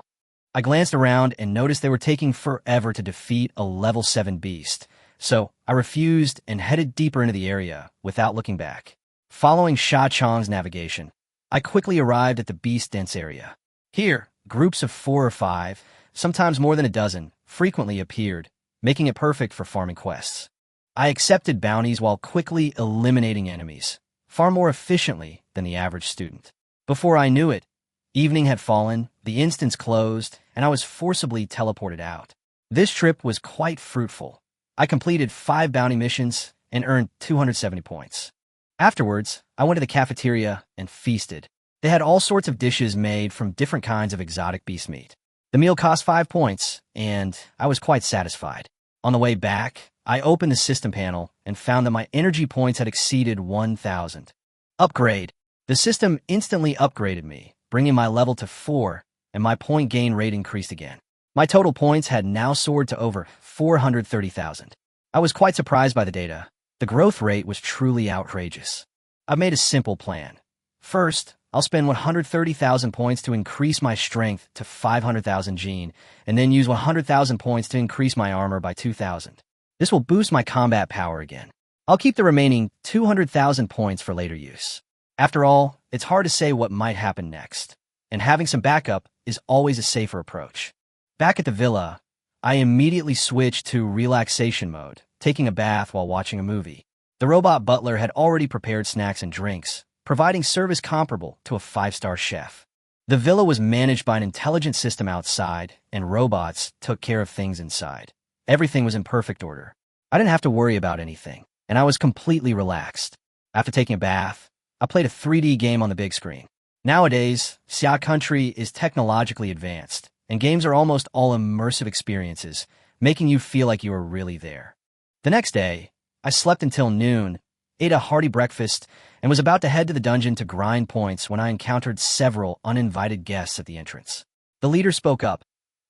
I glanced around and noticed they were taking forever to defeat a level 7 beast, so I refused and headed deeper into the area without looking back. Following Xiaochang's navigation, I quickly arrived at the beast-dense area. Here, groups of 4 or 5, sometimes more than a dozen, frequently appeared, making it perfect for farming quests. I accepted bounties while quickly eliminating enemies, far more efficiently than the average student. Before I knew it, evening had fallen, the instance closed, and I was forcibly teleported out. This trip was quite fruitful. I completed 5 bounty missions and earned 270 points. Afterwards, I went to the cafeteria and feasted. They had all sorts of dishes made from different kinds of exotic beast meat. The meal cost 5 points, and I was quite satisfied. On the way back, I opened the system panel and found that my energy points had exceeded 1,000. Upgrade. The system instantly upgraded me, bringing my level to 4, and my point gain rate increased again. My total points had now soared to over 430,000. I was quite surprised by the data. The growth rate was truly outrageous. I've made a simple plan. First, I'll spend 130,000 points to increase my strength to 500,000 gene, and then use 100,000 points to increase my armor by 2,000. This will boost my combat power again. I'll keep the remaining 200,000 points for later use. After all, it's hard to say what might happen next, and having some backup is always a safer approach. Back at the villa, I immediately switched to relaxation mode, taking a bath while watching a movie. The robot butler had already prepared snacks and drinks, providing service comparable to a 5-star chef. The villa was managed by an intelligent system outside, and robots took care of things inside. Everything was in perfect order. I didn't have to worry about anything, and I was completely relaxed. After taking a bath, I played a 3D game on the big screen. Nowadays, Xia Country is technologically advanced, and games are almost all immersive experiences, making you feel like you are really there. The next day, I slept until noon, ate a hearty breakfast, and was about to head to the dungeon to grind points when I encountered several uninvited guests at the entrance. The leader spoke up.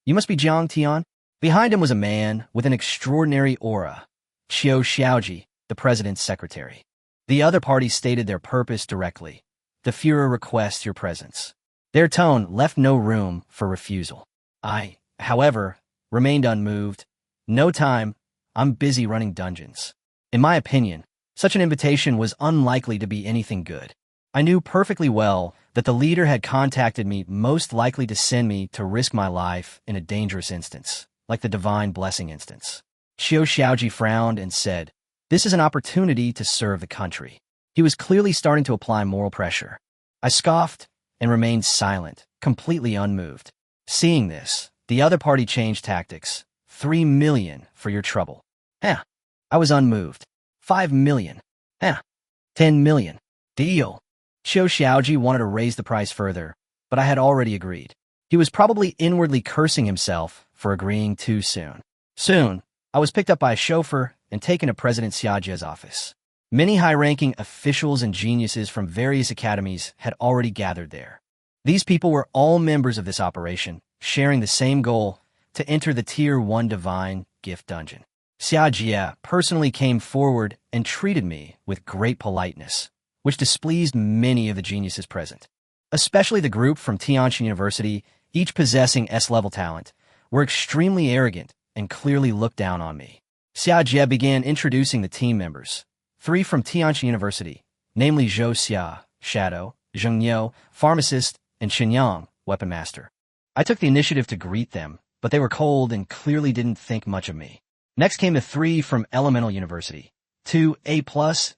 You must be Jiang Tian? Behind him was a man with an extraordinary aura, Qiu Xiaoji, the president's secretary. The other parties stated their purpose directly. The Führer requests your presence. Their tone left no room for refusal. I, however, remained unmoved. No time. I'm busy running dungeons. In my opinion, such an invitation was unlikely to be anything good. I knew perfectly well that the leader had contacted me most likely to send me to risk my life in a dangerous instance, like the Divine Blessing instance. Qiu Xiaoji frowned and said, this is an opportunity to serve the country. He was clearly starting to apply moral pressure. I scoffed and remained silent, completely unmoved. Seeing this, the other party changed tactics. 3 million for your trouble. I was unmoved. 5 million. 10 million. Deal. Qiu Xiaoji wanted to raise the price further, but I had already agreed. He was probably inwardly cursing himself for agreeing too soon. Soon, I was picked up by a chauffeur and taken to President Xiaoji's office. Many high-ranking officials and geniuses from various academies had already gathered there. These people were all members of this operation, sharing the same goal, to enter the Tier 1 Divine Gift Dungeon. Xiaojia personally came forward and treated me with great politeness, which displeased many of the geniuses present. Especially the group from Tianjin University, each possessing S-level talent, were extremely arrogant and clearly looked down on me. Xiaojia began introducing the team members. 3 from Tianjin University, namely Zhou Xia, Shadow, Zheng Niu, Pharmacist, and Qin Yang, Weapon Master. I took the initiative to greet them, but they were cold and clearly didn't think much of me. Next came the 3 from Elemental University, 2 A+,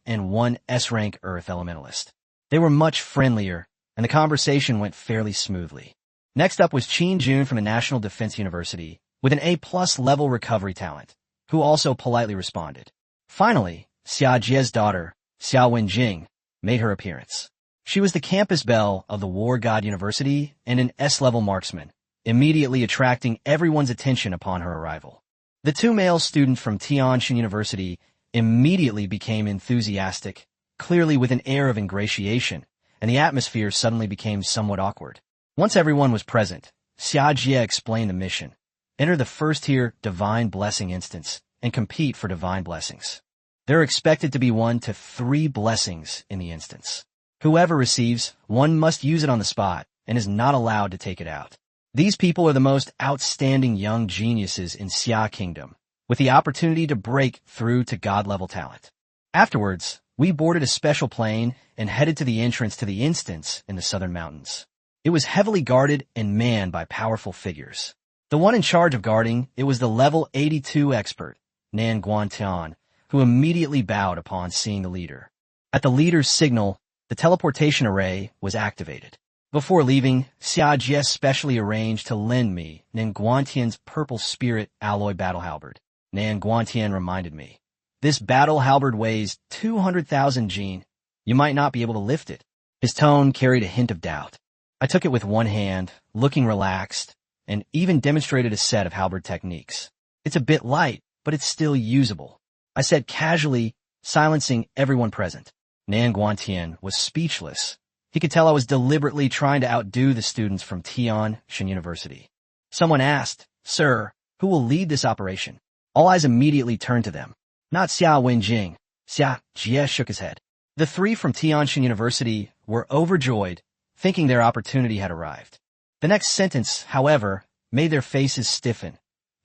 and 1 S-rank Earth Elementalist. They were much friendlier, and the conversation went fairly smoothly. Next up was Qin Jun from the National Defense University, with an A+ level recovery talent, who also politely responded. Finally, Xia Jie's daughter, Xia Wenjing, made her appearance. She was the campus belle of the War God University and an S-level marksman, immediately attracting everyone's attention upon her arrival. The 2 male students from Tianjin University immediately became enthusiastic, clearly with an air of ingratiation, and the atmosphere suddenly became somewhat awkward. Once everyone was present, Xia Jie explained the mission. Enter the first-tier Divine Blessing instance and compete for Divine Blessings. There are expected to be 1 to 3 blessings in the instance. Whoever receives one must use it on the spot and is not allowed to take it out. These people are the most outstanding young geniuses in Xia Kingdom, with the opportunity to break through to God-level talent. Afterwards, we boarded a special plane and headed to the entrance to the instance in the southern mountains. It was heavily guarded and manned by powerful figures. The one in charge of guarding it was the level 82 expert, Nan Guantian, who immediately bowed upon seeing the leader. At the leader's signal, the teleportation array was activated. Before leaving, Xia Jie specially arranged to lend me Nan Guantian's Purple Spirit alloy battle halberd. Nan Guantian reminded me, "This battle halberd weighs 200,000 Jin. You might not be able to lift it." His tone carried a hint of doubt. I took it with one hand, looking relaxed, and even demonstrated a set of halberd techniques. "It's a bit light, but it's still usable," I said casually, silencing everyone present. Nan Guantian was speechless. He could tell I was deliberately trying to outdo the students from Tianjin University. Someone asked, "Sir, who will lead this operation?" All eyes immediately turned to them. "Not Xia Wenjing." Xia Jie shook his head. The 3 from Tianjin University were overjoyed, thinking their opportunity had arrived. The next sentence, however, made their faces stiffen.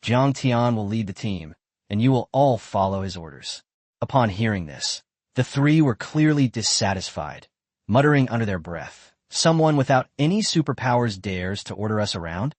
"Jiang Tian will lead the team, and you will all follow his orders." Upon hearing this, the 3 were clearly dissatisfied, muttering under their breath, "Someone without any superpowers dares to order us around?"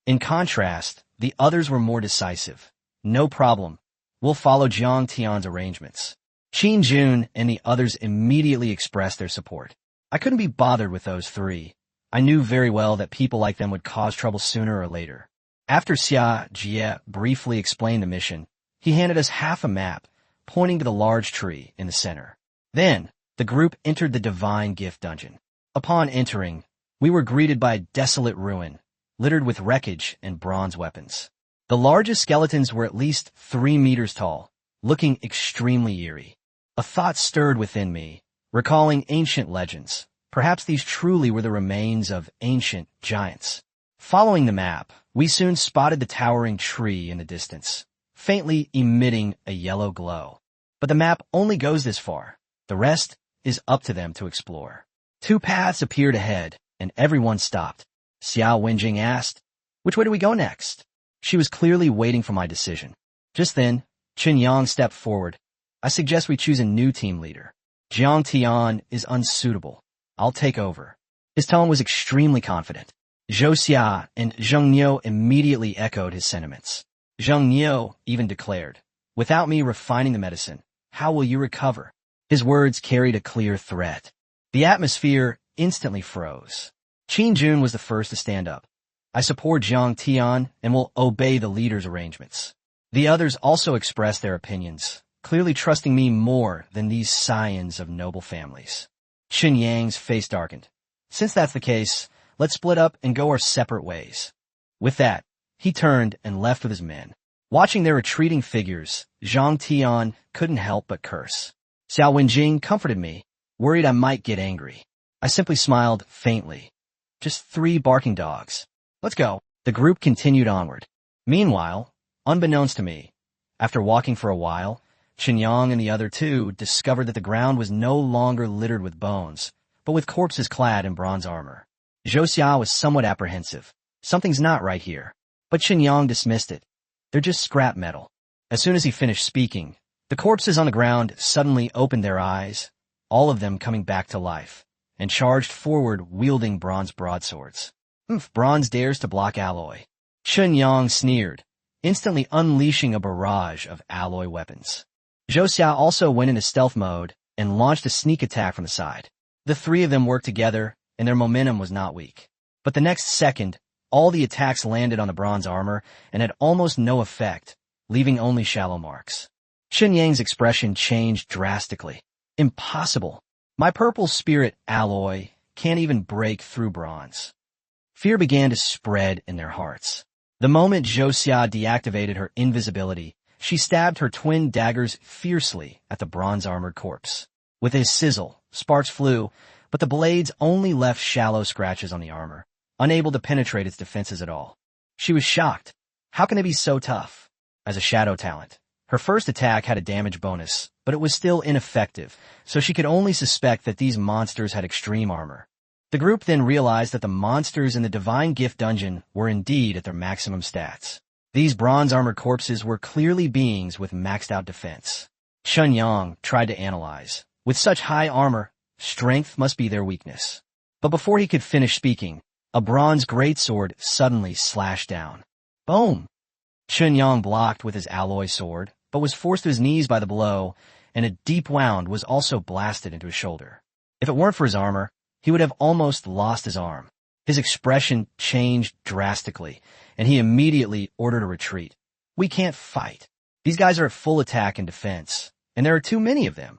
In contrast, the others were more decisive. "No problem. We'll follow Jiang Tian's arrangements." Qin Jun and the others immediately expressed their support. I couldn't be bothered with those 3. I knew very well that people like them would cause trouble sooner or later. After Xia Jie briefly explained the mission, he handed us half a map, pointing to the large tree in the center. Then, the group entered the Divine Gift Dungeon. Upon entering, we were greeted by a desolate ruin, littered with wreckage and bronze weapons. The largest skeletons were at least 3 meters tall, looking extremely eerie. A thought stirred within me, recalling ancient legends. Perhaps these truly were the remains of ancient giants. Following the map, we soon spotted the towering tree in the distance, faintly emitting a yellow glow. But the map only goes this far. The rest is up to them to explore. 2 paths appeared ahead, and everyone stopped. Xia Wenjing asked, "Which way do we go next?" She was clearly waiting for my decision. Just then, Qin Yang stepped forward. "I suggest we choose a new team leader. Jiang Tian is unsuitable. I'll take over." His tone was extremely confident. Zhou Xia and Zheng Niu immediately echoed his sentiments. Zheng Niu even declared, "Without me refining the medicine, how will you recover?" His words carried a clear threat. The atmosphere instantly froze. Qin Jun was the first to stand up. "I support Jiang Tian and will obey the leader's arrangements." The others also expressed their opinions, clearly trusting me more than these scions of noble families. Qin Yang's face darkened. "Since that's the case, let's split up and go our separate ways." With that, he turned and left with his men. Watching their retreating figures, Jiang Tian couldn't help but curse. Xia Wenjing comforted me, worried I might get angry. I simply smiled faintly. Just 3 barking dogs. "Let's go." The group continued onward. Meanwhile, unbeknownst to me, after walking for a while, Qin Yang and the other 2 discovered that the ground was no longer littered with bones, but with corpses clad in bronze armor. Zhou Xia was somewhat apprehensive. "Something's not right here." But Qin Yang dismissed it. "They're just scrap metal." As soon as he finished speaking, The corpses on the ground suddenly opened their eyes, all of them coming back to life, and charged forward wielding bronze broadswords. Bronze dares to block alloy. Chen Yang sneered, instantly unleashing a barrage of alloy weapons. Zhou Xia also went into stealth mode and launched a sneak attack from the side. The three of them worked together, and their momentum was not weak. But the next second, all the attacks landed on the bronze armor and had almost no effect, leaving only shallow marks. Chen Yang's expression changed drastically. Impossible. My purple spirit alloy can't even break through bronze. Fear began to spread in their hearts. The moment Zhou Xia deactivated her invisibility, she stabbed her twin daggers fiercely at the bronze-armored corpse. With a sizzle, sparks flew, but the blades only left shallow scratches on the armor, unable to penetrate its defenses at all. She was shocked. How can they be so tough? As a shadow talent, her first attack had a damage bonus, but it was still ineffective, so she could only suspect that these monsters had extreme armor. The group then realized that the monsters in the Divine Gift Dungeon were indeed at their maximum stats. These bronze-armored corpses were clearly beings with maxed-out defense. Chen Yang tried to analyze. With such high armor, strength must be their weakness. But before he could finish speaking, a bronze greatsword suddenly slashed down. Boom! Chen Yang blocked with his alloy sword, but was forced to his knees by the blow, and a deep wound was also blasted into his shoulder. If it weren't for his armor, he would have almost lost his arm. His expression changed drastically, and he immediately ordered a retreat. We can't fight. These guys are at full attack and defense, and there are too many of them.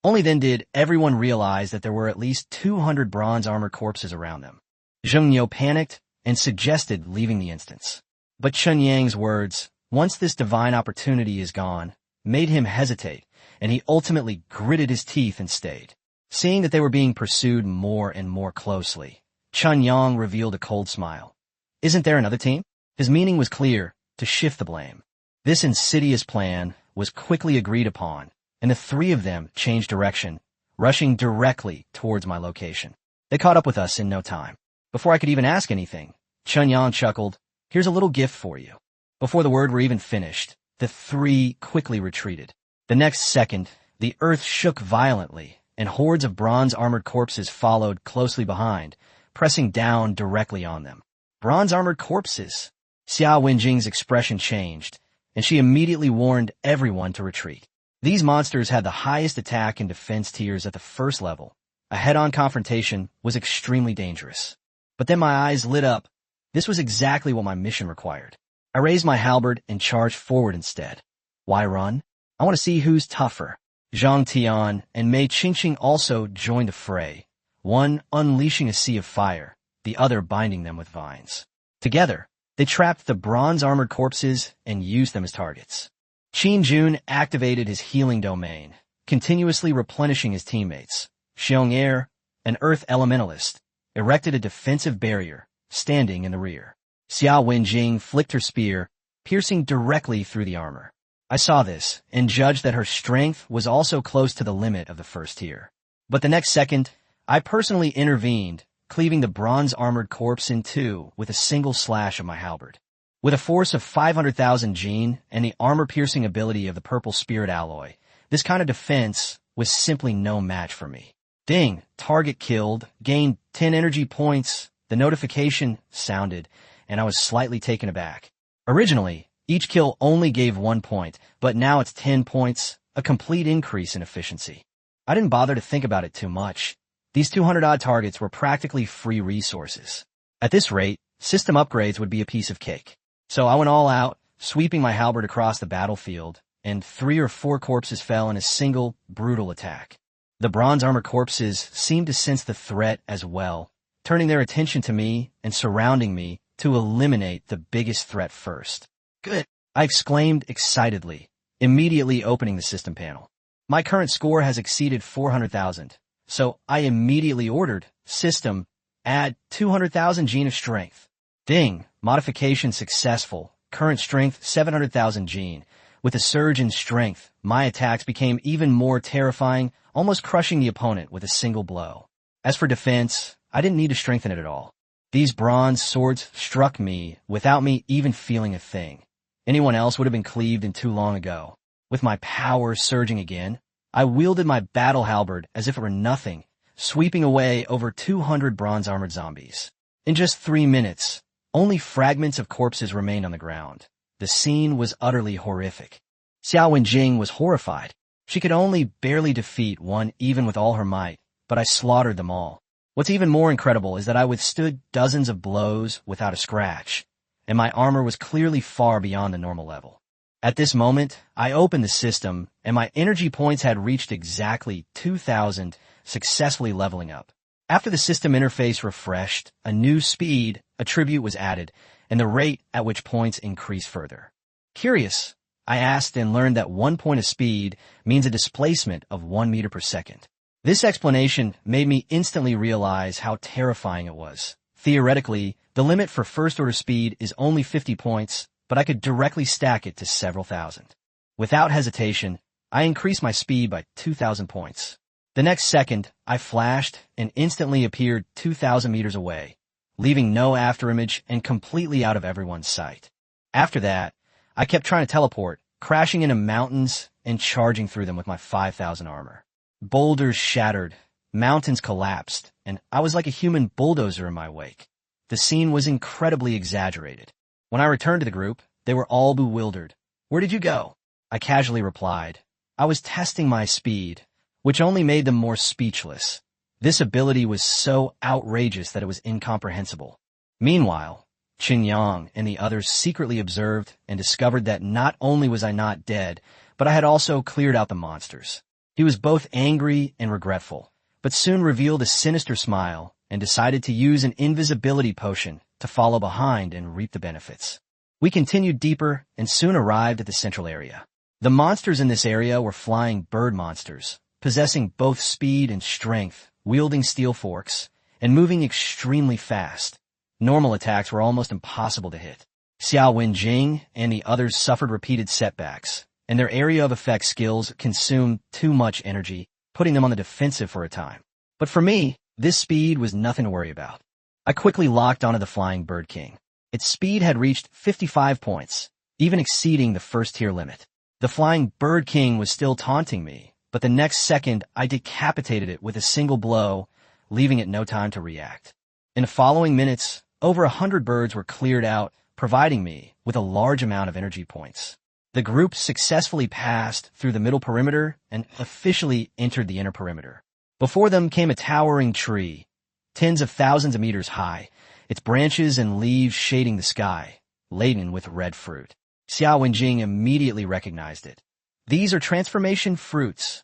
Only then did everyone realize that there were at least 200 bronze-armored corpses around them. Zheng Niu panicked and suggested leaving the instance. But Chen Yang's words, "Once this divine opportunity is gone," made him hesitate, and he ultimately gritted his teeth and stayed. Seeing that they were being pursued more and more closely, Chen Yang revealed a cold smile. Isn't there another team? His meaning was clear, to shift the blame. This insidious plan was quickly agreed upon, and the three of them changed direction, rushing directly towards my location. They caught up with us in no time. Before I could even ask anything, Chen Yang chuckled, "Here's a little gift for you." Before the word were even finished, the three quickly retreated. The next second, the earth shook violently, and hordes of bronze-armored corpses followed closely behind, pressing down directly on them. Bronze-armored corpses! Xia Wenjing's expression changed, and she immediately warned everyone to retreat. These monsters had the highest attack and defense tiers at the first level. A head-on confrontation was extremely dangerous. But then my eyes lit up. This was exactly what my mission required. I raised my halberd and charged forward instead. Why run? I want to see who's tougher. Zhang Tian and Mei Qingqing also joined the fray, one unleashing a sea of fire, the other binding them with vines. Together, they trapped the bronze-armored corpses and used them as targets. Qin Jun activated his healing domain, continuously replenishing his teammates. Xiong Er, an earth elementalist, erected a defensive barrier, standing in the rear. Xia Wenjing flicked her spear, piercing directly through the armor. I saw this and judged that her strength was also close to the limit of the first tier. But the next second, I personally intervened, cleaving the bronze-armored corpse in two with a single slash of my halberd. With a force of 500,000 Jin and the armor-piercing ability of the purple spirit alloy, this kind of defense was simply no match for me. Ding! Target killed, gained 10 energy points. The notification sounded, and I was slightly taken aback. Originally, each kill only gave 1 point, but now it's 10 points, a complete increase in efficiency. I didn't bother to think about it too much. These 200-odd targets were practically free resources. At this rate, system upgrades would be a piece of cake. So I went all out, sweeping my halberd across the battlefield, and 3 or 4 corpses fell in a single, brutal attack. The bronze-armored corpses seemed to sense the threat as well, turning their attention to me and surrounding me to eliminate the biggest threat first. Good, I exclaimed excitedly, immediately opening the system panel. My current score has exceeded 400,000, so I immediately ordered, System, add 200,000 Jin of strength. Ding, modification successful, current strength 700,000 Jin. With a surge in strength, my attacks became even more terrifying, almost crushing the opponent with a single blow. As for defense, I didn't need to strengthen it at all. These bronze swords struck me without me even feeling a thing. Anyone else would have been cleaved in too long ago. With my power surging again, I wielded my battle halberd as if it were nothing, sweeping away over 200 bronze-armored zombies. In just 3 minutes, only fragments of corpses remained on the ground. The scene was utterly horrific. Xiao Wenjing was horrified. She could only barely defeat one even with all her might, but I slaughtered them all. What's even more incredible is that I withstood dozens of blows without a scratch, and my armor was clearly far beyond the normal level. At this moment, I opened the system, and my energy points had reached exactly 2,000, successfully leveling up. After the system interface refreshed, a new speed attribute was added, and the rate at which points increased further. Curious, I asked and learned that 1 point of speed means a displacement of 1 meter per second. This explanation made me instantly realize how terrifying it was. Theoretically, the limit for first-order speed is only 50 points, but I could directly stack it to several thousand. Without hesitation, I increased my speed by 2,000 points. The next second, I flashed and instantly appeared 2,000 meters away, leaving no afterimage and completely out of everyone's sight. After that, I kept trying to teleport, crashing into mountains and charging through them with my 5,000 armor. Boulders shattered, mountains collapsed, and I was like a human bulldozer in my wake. The scene was incredibly exaggerated. When I returned to the group, they were all bewildered. "Where did you go?" I casually replied. "I was testing my speed," which only made them more speechless. This ability was so outrageous that it was incomprehensible. Meanwhile, Qin Yang and the others secretly observed and discovered that not only was I not dead, but I had also cleared out the monsters. He was both angry and regretful, but soon revealed a sinister smile and decided to use an invisibility potion to follow behind and reap the benefits. We continued deeper and soon arrived at the central area. The monsters in this area were flying bird monsters, possessing both speed and strength, wielding steel forks, and moving extremely fast. Normal attacks were almost impossible to hit. Xiao Wenjing and the others suffered repeated setbacks, and their area of effect skills consumed too much energy, putting them on the defensive for a time. But for me, this speed was nothing to worry about. I quickly locked onto the Flying Bird King. Its speed had reached 55 points, even exceeding the first-tier limit. The Flying Bird King was still taunting me, but the next second I decapitated it with a single blow, leaving it no time to react. In the following minutes, over 100 birds were cleared out, providing me with a large amount of energy points. The group successfully passed through the middle perimeter and officially entered the inner perimeter. Before them came a towering tree, tens of thousands of meters high, its branches and leaves shading the sky, laden with red fruit. Xiao Wenjing immediately recognized it. These are transformation fruits.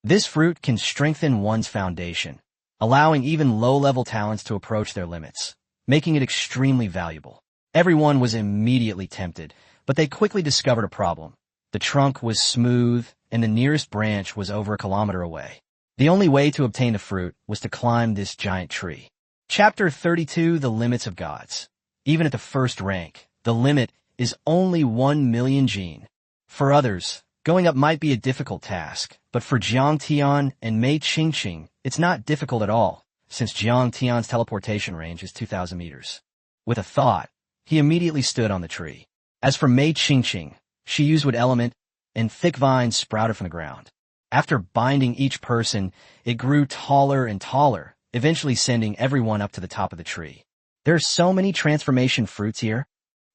This fruit can strengthen one's foundation, allowing even low-level talents to approach their limits, making it extremely valuable. Everyone was immediately tempted, but they quickly discovered a problem. The trunk was smooth, and the nearest branch was over a kilometer away. The only way to obtain the fruit was to climb this giant tree. Chapter 32, The Limits of Gods. Even at the first rank, the limit is only 1 million Jin. For others, going up might be a difficult task, but for Jiang Tian and Mei Qingqing, it's not difficult at all, since Jiang Tian's teleportation range is 2,000 meters. With a thought, he immediately stood on the tree. As for Mei Qingqing, she used wood element, and thick vines sprouted from the ground. After binding each person, it grew taller and taller, eventually sending everyone up to the top of the tree. There are so many transformation fruits here.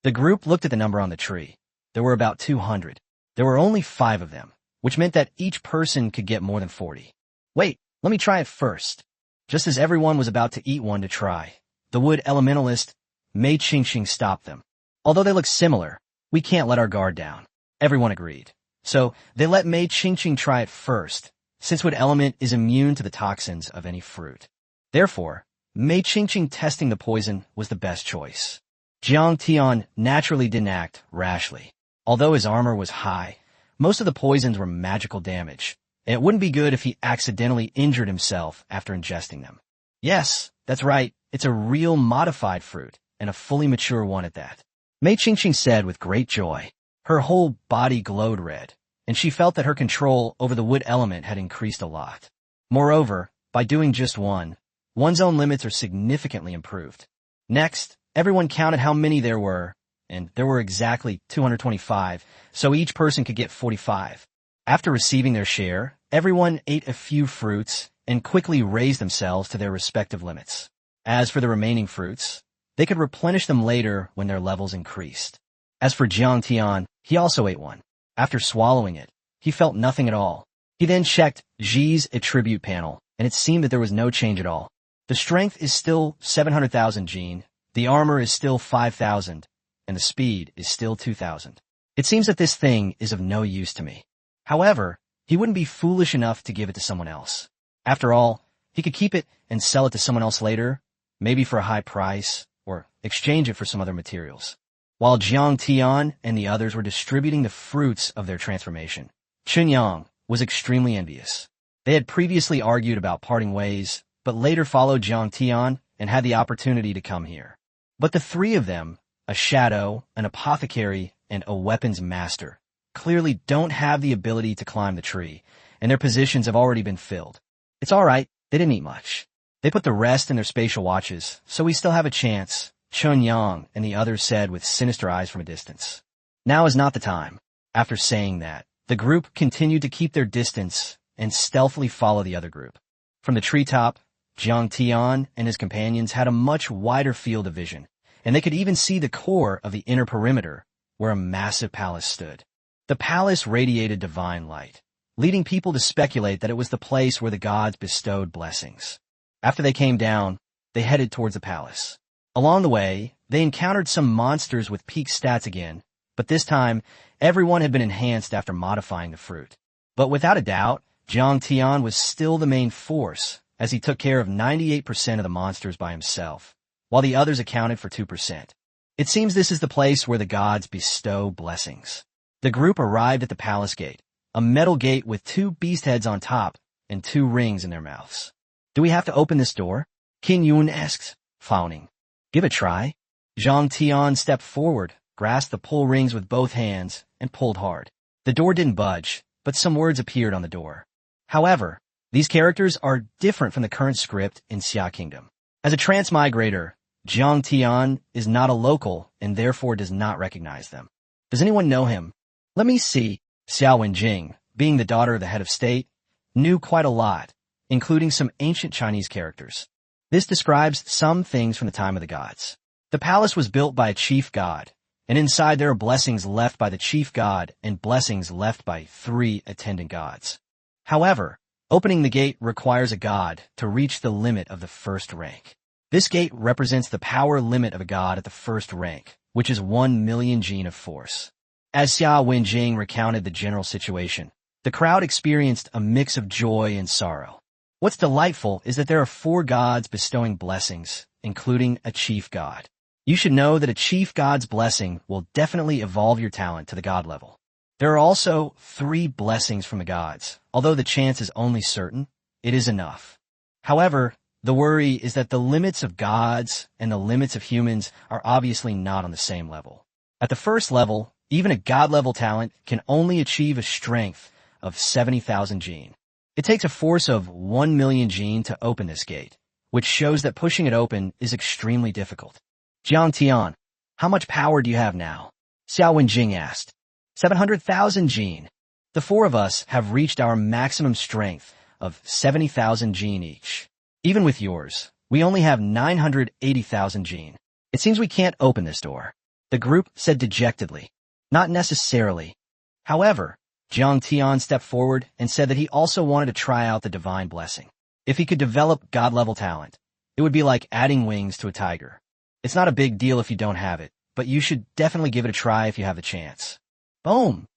The group looked at the number on the tree. There were about 200. There were only 5 of them, which meant that each person could get more than 40. Wait, let me try it first. Just as everyone was about to eat one to try, the wood elementalist, Mei Qingqing, stopped them. Although they look similar, we can't let our guard down. Everyone agreed. So they let Mei Qingqing try it first, since wood element is immune to the toxins of any fruit. Therefore, Mei Qingqing testing the poison was the best choice. Jiang Tian naturally didn't act rashly. Although his armor was high, most of the poisons were magical damage, and it wouldn't be good if he accidentally injured himself after ingesting them. Yes, that's right, it's a real modified fruit, and a fully mature one at that. Mei Qingqing said with great joy. Her whole body glowed red, and she felt that her control over the wood element had increased a lot. Moreover, by doing just one, one's own limits are significantly improved. Next, everyone counted how many there were, and there were exactly 225, so each person could get 45. After receiving their share, everyone ate a few fruits and quickly raised themselves to their respective limits. As for the remaining fruits, they could replenish them later when their levels increased. As for Jiang Tian, he also ate one. After swallowing it, he felt nothing at all. He then checked Ji's attribute panel, and it seemed that there was no change at all. The strength is still 700,000 Jin, the armor is still 5,000, and the speed is still 2,000. It seems that this thing is of no use to me. However, he wouldn't be foolish enough to give it to someone else. After all, he could keep it and sell it to someone else later, maybe for a high price, or exchange it for some other materials. While Jiang Tian and the others were distributing the fruits of their transformation, Chunyang was extremely envious. They had previously argued about parting ways, but later followed Jiang Tian and had the opportunity to come here. But the three of them, a shadow, an apothecary, and a weapons master, clearly don't have the ability to climb the tree, and their positions have already been filled. It's alright, they didn't eat much. They put the rest in their spatial watches, so we still have a chance, Chunyang and the others said with sinister eyes from a distance. Now is not the time. After saying that, the group continued to keep their distance and stealthily follow the other group. From the treetop, Jiang Tian and his companions had a much wider field of vision, and they could even see the core of the inner perimeter, where a massive palace stood. The palace radiated divine light, leading people to speculate that it was the place where the gods bestowed blessings. After they came down, they headed towards the palace. Along the way, they encountered some monsters with peak stats again, but this time, everyone had been enhanced after modifying the fruit. But without a doubt, Jiang Tian was still the main force, as he took care of 98% of the monsters by himself, while the others accounted for 2%. It seems this is the place where the gods bestow blessings. The group arrived at the palace gate, a metal gate with 2 beast heads on top and 2 rings in their mouths. Do we have to open this door? Qin Yun asked, frowning. Give it a try. Jiang Tian stepped forward, grasped the pull rings with both hands, and pulled hard. The door didn't budge, but some words appeared on the door. However, these characters are different from the current script in Xia Kingdom. As a transmigrator, Jiang Tian is not a local and therefore does not recognize them. Does anyone know him? Let me see. Xiao Wenjing, being the daughter of the head of state, knew quite a lot, including some ancient Chinese characters. This describes some things from the time of the gods. The palace was built by a chief god, and inside there are blessings left by the chief god and blessings left by 3 attendant gods. However, opening the gate requires a god to reach the limit of the first rank. This gate represents the power limit of a god at the first rank, which is 1 million Jin of force. As Xia Wenjing recounted the general situation, the crowd experienced a mix of joy and sorrow. What's delightful is that there are 4 gods bestowing blessings, including a chief god. You should know that a chief god's blessing will definitely evolve your talent to the god level. There are also 3 blessings from the gods. Although the chance is only certain, it is enough. However, the worry is that the limits of gods and the limits of humans are obviously not on the same level. At the first level, even a god-level talent can only achieve a strength of 70,000 Jin. It takes a force of 1 million Jin to open this gate, which shows that pushing it open is extremely difficult. Jiang Tian, how much power do you have now? Xiao Wenjing asked. 700,000 Jin. The 4 of us have reached our maximum strength of 70,000 Jin each. Even with yours, we only have 980,000 Jin. It seems we can't open this door. The group said dejectedly. Not necessarily. However, Jiang Tian stepped forward and said that he also wanted to try out the divine blessing. If he could develop god-level talent, it would be like adding wings to a tiger. It's not a big deal if you don't have it, but you should definitely give it a try if you have the chance. Boom!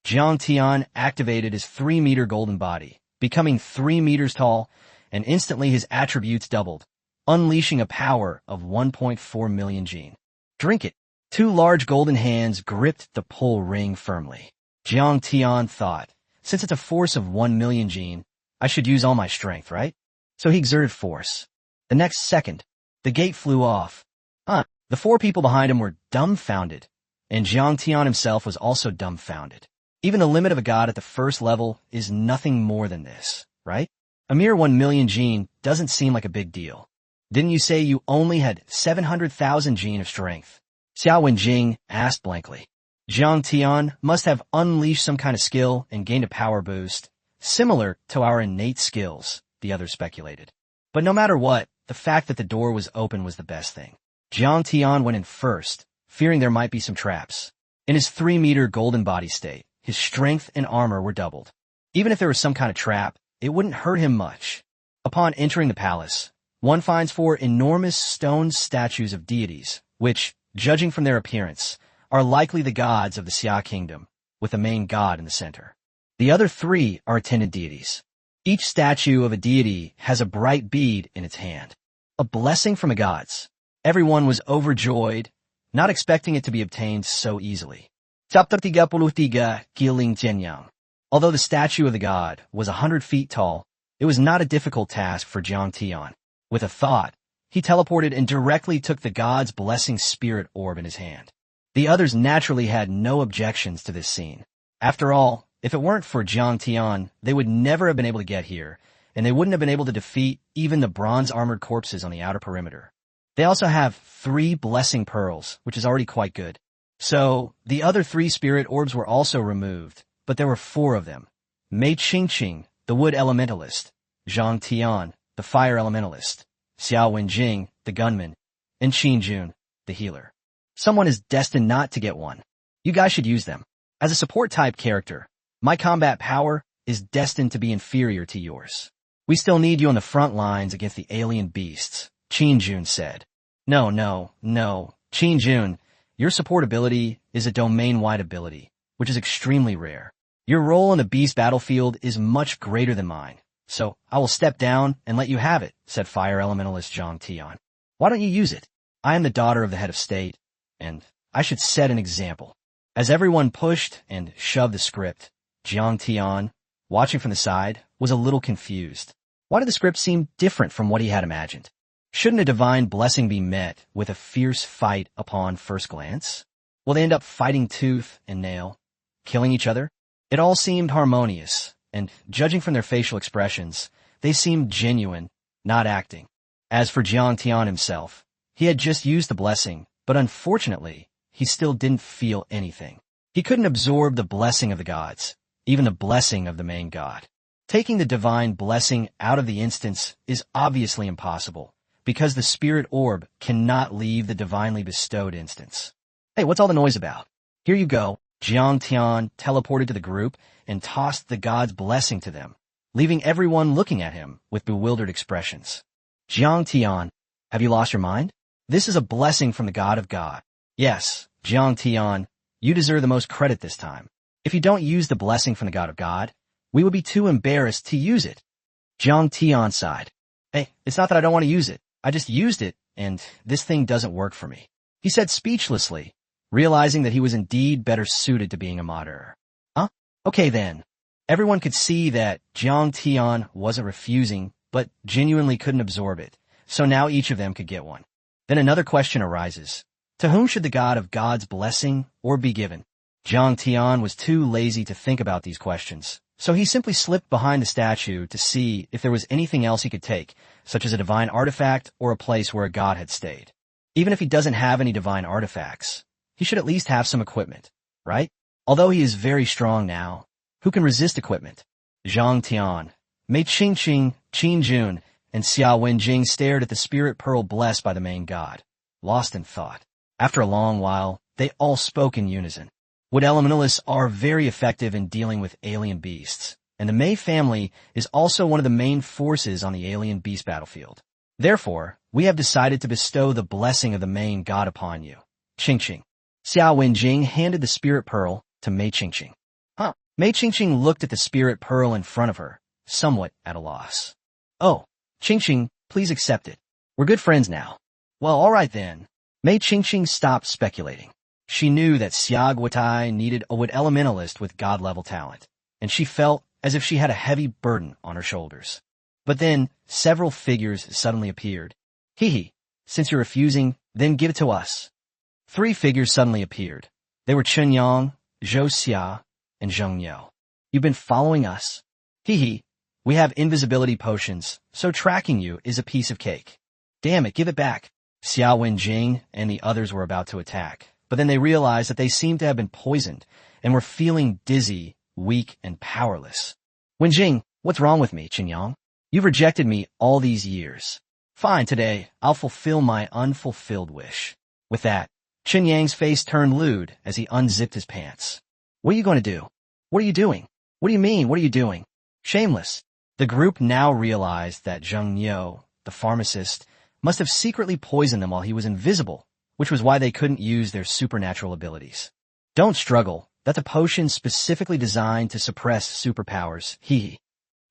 Jiang Tian activated his 3-meter golden body, becoming 3 meters tall, and instantly his attributes doubled, unleashing a power of 1.4 million Jin. Drink it. 2 large golden hands gripped the pull ring firmly. Jiang Tian thought, since it's a force of 1 million Jin, I should use all my strength, right? So he exerted force. The next second, the gate flew off. The 4 people behind him were dumbfounded, and Jiang Tian himself was also dumbfounded. Even the limit of a god at the first level is nothing more than this, right? A mere 1 million Jin doesn't seem like a big deal. Didn't you say you only had 700,000 Jin of strength? Xiao Wenjing asked blankly. Jiang Tian must have unleashed some kind of skill and gained a power boost, similar to our innate skills, the others speculated. But no matter what, the fact that the door was open was the best thing. Jiang Tian went in first, fearing there might be some traps. In his 3-meter golden body state, his strength and armor were doubled. Even if there was some kind of trap, it wouldn't hurt him much. Upon entering the palace, one finds 4 enormous stone statues of deities, which, judging from their appearance, are likely the gods of the Xia kingdom, with the main god in the center. The other 3 are attendant deities. Each statue of a deity has a bright bead in its hand, a blessing from the gods. Everyone was overjoyed, not expecting it to be obtained so easily. Chapter 33, Giling Jianyang. Although the statue of the god was 100 feet tall, it was not a difficult task for Jiang Tian. With a thought, he teleported and directly took the god's blessing spirit orb in his hand. The others naturally had no objections to this scene. After all, if it weren't for Jiang Tian, they would never have been able to get here, and they wouldn't have been able to defeat even the bronze-armored corpses on the outer perimeter. They also have 3 blessing pearls, which is already quite good. So, the other 3 spirit orbs were also removed, but there were 4 of them. Mei Qingqing, the wood elementalist, Zhang Tian, the fire elementalist, Xiao Wenjing, the gunman, and Qin Jun, the healer. Someone is destined not to get one. You guys should use them. As a support-type character, my combat power is destined to be inferior to yours. We still need you on the front lines against the alien beasts, Qin Jun said. No, Qin Jun, your support ability is a domain-wide ability, which is extremely rare. Your role on the beast battlefield is much greater than mine, so I will step down and let you have it, said fire elementalist Zhang Tian. Why don't you use it? I am the daughter of the head of state, and I should set an example. As everyone pushed and shoved the script, Jiang Tian, watching from the side, was a little confused. Why did the script seem different from what he had imagined? Shouldn't a divine blessing be met with a fierce fight upon first glance? Will they end up fighting tooth and nail, killing each other? It all seemed harmonious, and judging from their facial expressions, they seemed genuine, not acting. As for Jiang Tian himself, he had just used the blessing, but unfortunately, he still didn't feel anything. He couldn't absorb the blessing of the gods, even the blessing of the main god. Taking the divine blessing out of the instance is obviously impossible, because the spirit orb cannot leave the divinely bestowed instance. Hey, what's all the noise about? Here you go. Jiang Tian teleported to the group and tossed the god's blessing to them, leaving everyone looking at him with bewildered expressions. Jiang Tian, have you lost your mind? This is a blessing from the god of God. Yes, Jiang Tian, you deserve the most credit this time. If you don't use the blessing from the god of God, we would be too embarrassed to use it. Jiang Tian sighed. Hey, it's not that I don't want to use it. I just used it, and this thing doesn't work for me, he said speechlessly, realizing that he was indeed better suited to being a moderator. Huh? Okay then. Everyone could see that Jiang Tian wasn't refusing, but genuinely couldn't absorb it, so now each of them could get one. Then another question arises. To whom should the god of God's blessing or be given? Jiang Tian was too lazy to think about these questions, so he simply slipped behind the statue to see if there was anything else he could take, such as a divine artifact or a place where a god had stayed. Even if he doesn't have any divine artifacts, he should at least have some equipment, right? Although he is very strong now, who can resist equipment? Zhang Tian, Mei Qingqing, Qin Jun, and Xiao Wenjing stared at the spirit pearl blessed by the main god, lost in thought. After a long while, they all spoke in unison. Wood elementalists are very effective in dealing with alien beasts, and the Mei family is also one of the main forces on the alien beast battlefield. Therefore, we have decided to bestow the blessing of the main god upon you. Qingqing. Xiao Wenjing handed the spirit pearl to Mei Qingqing. Huh? Mei Qingqing looked at the spirit pearl in front of her, somewhat at a loss. Oh, Qingqing, please accept it. We're good friends now. Well, all right then. Mei Qingqing stopped speculating. She knew that Xia Guotai needed a wood elementalist with god-level talent, and she felt as if she had a heavy burden on her shoulders. But then, several figures suddenly appeared. Hee, since you're refusing, then give it to us. 3 figures suddenly appeared. They were Chen Yang, Zhou Xia, and Zheng Niu. You've been following us. Hee, we have invisibility potions, so tracking you is a piece of cake. Damn it, give it back. Xiao Wenjing and the others were about to attack, but then they realized that they seemed to have been poisoned and were feeling dizzy, weak, and powerless. Wenjing, what's wrong with me, Qinyang? You've rejected me all these years. Fine, today, I'll fulfill my unfulfilled wish. With that, Qinyang's face turned lewd as he unzipped his pants. What are you going to do? What are you doing? What do you mean, what are you doing? Shameless. The group now realized that Zheng Niu, the pharmacist, must have secretly poisoned them while he was invisible, which was why they couldn't use their supernatural abilities. Don't struggle. That's a potion specifically designed to suppress superpowers, he.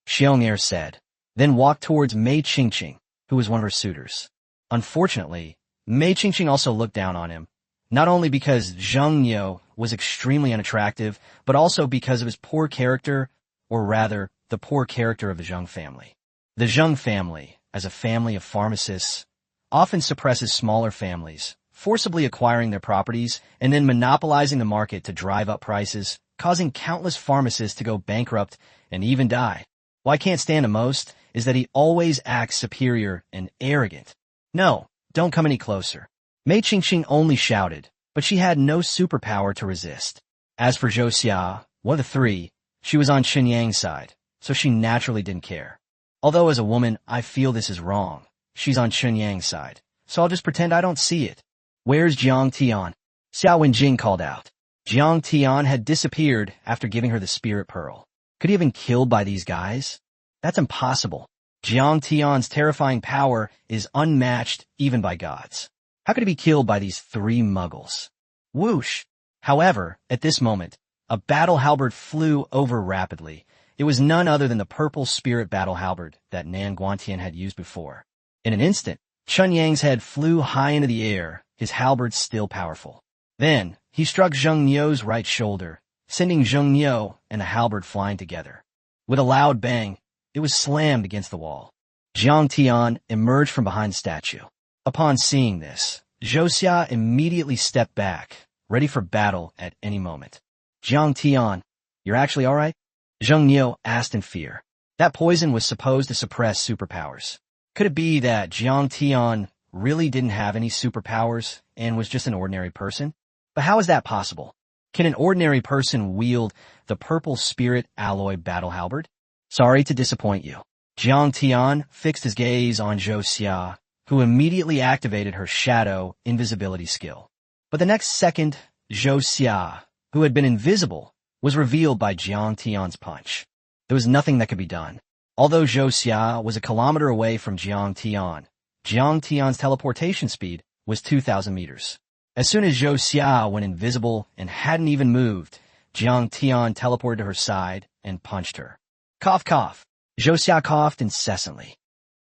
Xiong'er said, then walked towards Mei Qingqing, who was one of her suitors. Unfortunately, Mei Qingqing also looked down on him, not only because Zheng Niu was extremely unattractive, but also because of his poor character, or rather, the poor character of the Zheng family. The Zheng family, as a family of pharmacists, often suppresses smaller families, forcibly acquiring their properties and then monopolizing the market to drive up prices, causing countless pharmacists to go bankrupt and even die. What I can't stand the most is that he always acts superior and arrogant. No, don't come any closer. Mei Qingqing only shouted, but she had no superpower to resist. As for Zhou Xia, one of the three, she was on Qinyang's side, so she naturally didn't care. Although as a woman, I feel this is wrong. She's on Qinyang's side, so I'll just pretend I don't see it. Where's Jiang Tian? Xiao Wenjing called out. Jiang Tian had disappeared after giving her the spirit pearl. Could he have been killed by these guys? That's impossible. Jiang Tian's terrifying power is unmatched even by gods. How could he be killed by these three muggles? Whoosh! However, at this moment, a battle halberd flew over rapidly. It was none other than the purple spirit battle halberd that Nan Guantian had used before. In an instant, Chun Yang's head flew high into the air, his halberd still powerful. Then, he struck Zheng Niu's right shoulder, sending Zheng Niu and the halberd flying together. With a loud bang, it was slammed against the wall. Jiang Tian emerged from behind the statue. Upon seeing this, Zhou Xia immediately stepped back, ready for battle at any moment. Jiang Tian, you're actually all right? Zheng Niu asked in fear. That poison was supposed to suppress superpowers. Could it be that Jiang Tian really didn't have any superpowers and was just an ordinary person? But how is that possible? Can an ordinary person wield the purple spirit alloy battle halberd? Sorry to disappoint you. Jiang Tian fixed his gaze on Zhou Xia, who immediately activated her shadow invisibility skill. But the next second, Zhou Xia, who had been invisible, was revealed by Jiang Tian's punch. There was nothing that could be done. Although Zhou Xia was a kilometer away from Jiang Tian's teleportation speed was 2,000 meters. As soon as Zhou Xia went invisible and hadn't even moved, Jiang Tian teleported to her side and punched her. Cough, cough. Zhou Xia coughed incessantly.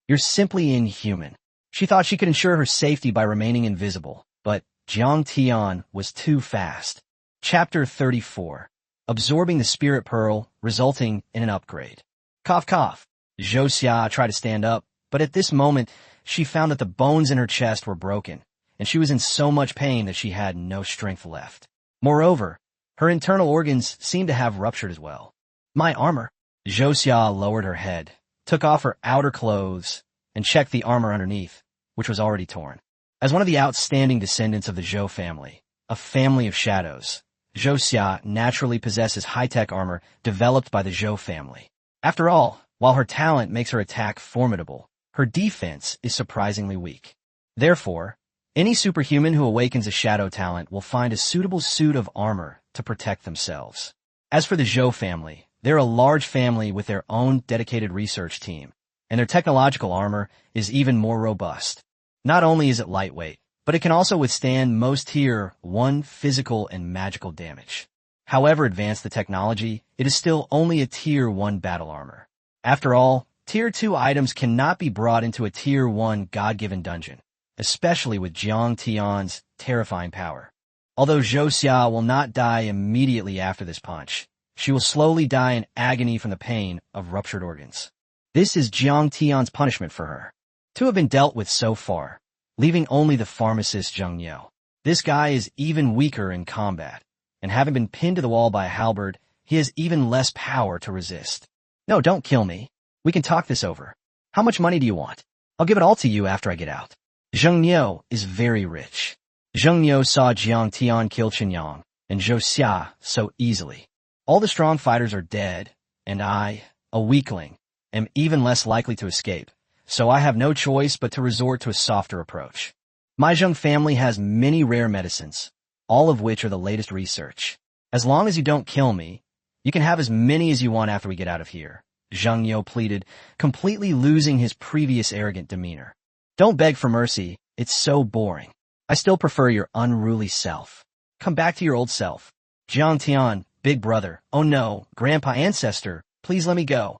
You're simply inhuman. She thought she could ensure her safety by remaining invisible, but Jiang Tian was too fast. Chapter 34. Absorbing the spirit pearl, resulting in an upgrade. Cough, cough. Zhou Xia tried to stand up, but at this moment, she found that the bones in her chest were broken, and she was in so much pain that she had no strength left. Moreover, her internal organs seemed to have ruptured as well. My armor. Zhou Xia lowered her head, took off her outer clothes, and checked the armor underneath, which was already torn. As one of the outstanding descendants of the Zhou family, a family of shadows, Zhou Xia naturally possesses high-tech armor developed by the Zhou family. After all, while her talent makes her attack formidable, her defense is surprisingly weak. Therefore, any superhuman who awakens a shadow talent will find a suitable suit of armor to protect themselves. As for the Zhou family, they're a large family with their own dedicated research team, and their technological armor is even more robust. Not only is it lightweight, but it can also withstand most Tier 1 physical and magical damage. However advanced the technology, it is still only a Tier 1 battle armor. After all, Tier 2 items cannot be brought into a Tier 1 God-given dungeon, especially with Jiang Tian's terrifying power. Although Zhou Xia will not die immediately after this punch, she will slowly die in agony from the pain of ruptured organs. This is Jiang Tian's punishment for her. Two have been dealt with so far, leaving only the pharmacist Zheng Niu. This guy is even weaker in combat, and having been pinned to the wall by a halberd, he has even less power to resist. No, don't kill me. We can talk this over. How much money do you want? I'll give it all to you after I get out. Zheng Niu is very rich. Zheng Niu saw Jiang Tian kill Qinyang and Zhou Xia so easily. All the strong fighters are dead, and I, a weakling, am even less likely to escape, so I have no choice but to resort to a softer approach. My Zheng family has many rare medicines, all of which are the latest research. As long as you don't kill me, you can have as many as you want after we get out of here, Zheng Niu pleaded, completely losing his previous arrogant demeanor. Don't beg for mercy, it's so boring. I still prefer your unruly self. Come back to your old self. Jiang Tian, big brother, oh no, grandpa ancestor, please let me go.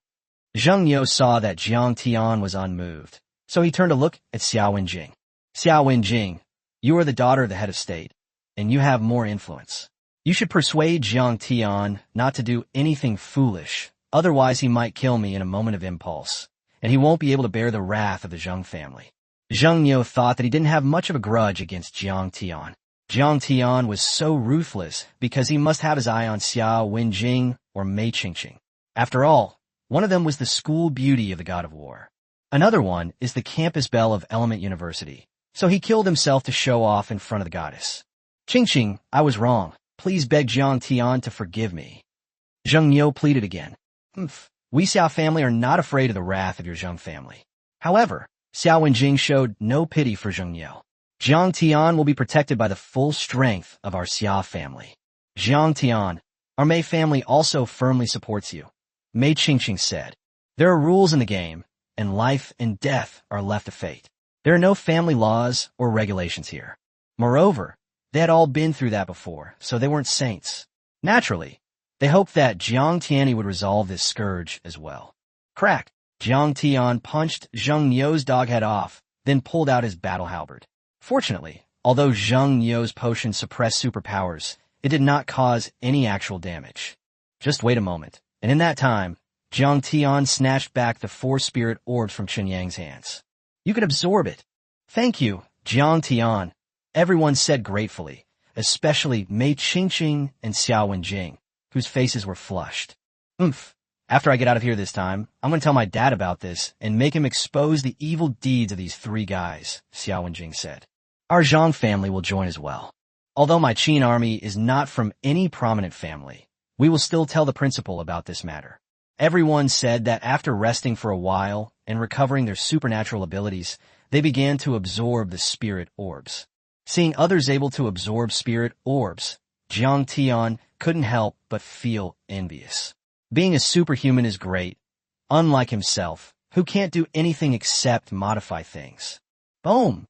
Zheng Niu saw that Jiang Tian was unmoved, so he turned to look at Xiao Wenjing. Xiao Wenjing, you are the daughter of the head of state, and you have more influence. You should persuade Jiang Tian not to do anything foolish, otherwise he might kill me in a moment of impulse, and he won't be able to bear the wrath of the Zheng family. Zheng Niu thought that he didn't have much of a grudge against Jiang Tian. Jiang Tian was so ruthless because he must have his eye on Xiao Wenjing or Mei Qingqing. After all, one of them was the school beauty of the god of war. Another one is the campus belle of Element University, so he killed himself to show off in front of the goddess. Qingqing, I was wrong. Please beg Jiang Tian to forgive me. Zheng Niu pleaded again. We Xiao family are not afraid of the wrath of your Zheng family. However, Xiao Wenjing showed no pity for Zheng Niu. Jiang Tian will be protected by the full strength of our Xia family. Jiang Tian, our Mei family also firmly supports you, Mei Qingqing said. There are rules in the game, and life and death are left to fate. There are no family laws or regulations here. Moreover, they had all been through that before, so they weren't saints. Naturally, they hoped that Jiang Tianyi would resolve this scourge as well. Crack! Jiang Tian punched Zheng Niu's dog head off, then pulled out his battle halberd. Fortunately, although Zheng Niu's potion suppressed superpowers, it did not cause any actual damage. Just wait a moment, and in that time, Jiang Tian snatched back the 4 spirit orbs from Qinyang's hands. You can absorb it. Thank you, Jiang Tian, everyone said gratefully, especially Mei Qingqing and Xiao Wenjing, whose faces were flushed. After I get out of here this time, I'm going to tell my dad about this and make him expose the evil deeds of these 3 guys, Xiao Wenjing said. Our Zhang family will join as well. Although my Qin army is not from any prominent family, we will still tell the principal about this matter. Everyone said that after resting for a while and recovering their supernatural abilities, they began to absorb the spirit orbs. Seeing others able to absorb spirit orbs, Jiang Tian couldn't help but feel envious. Being a superhuman is great, unlike himself, who can't do anything except modify things. Boom!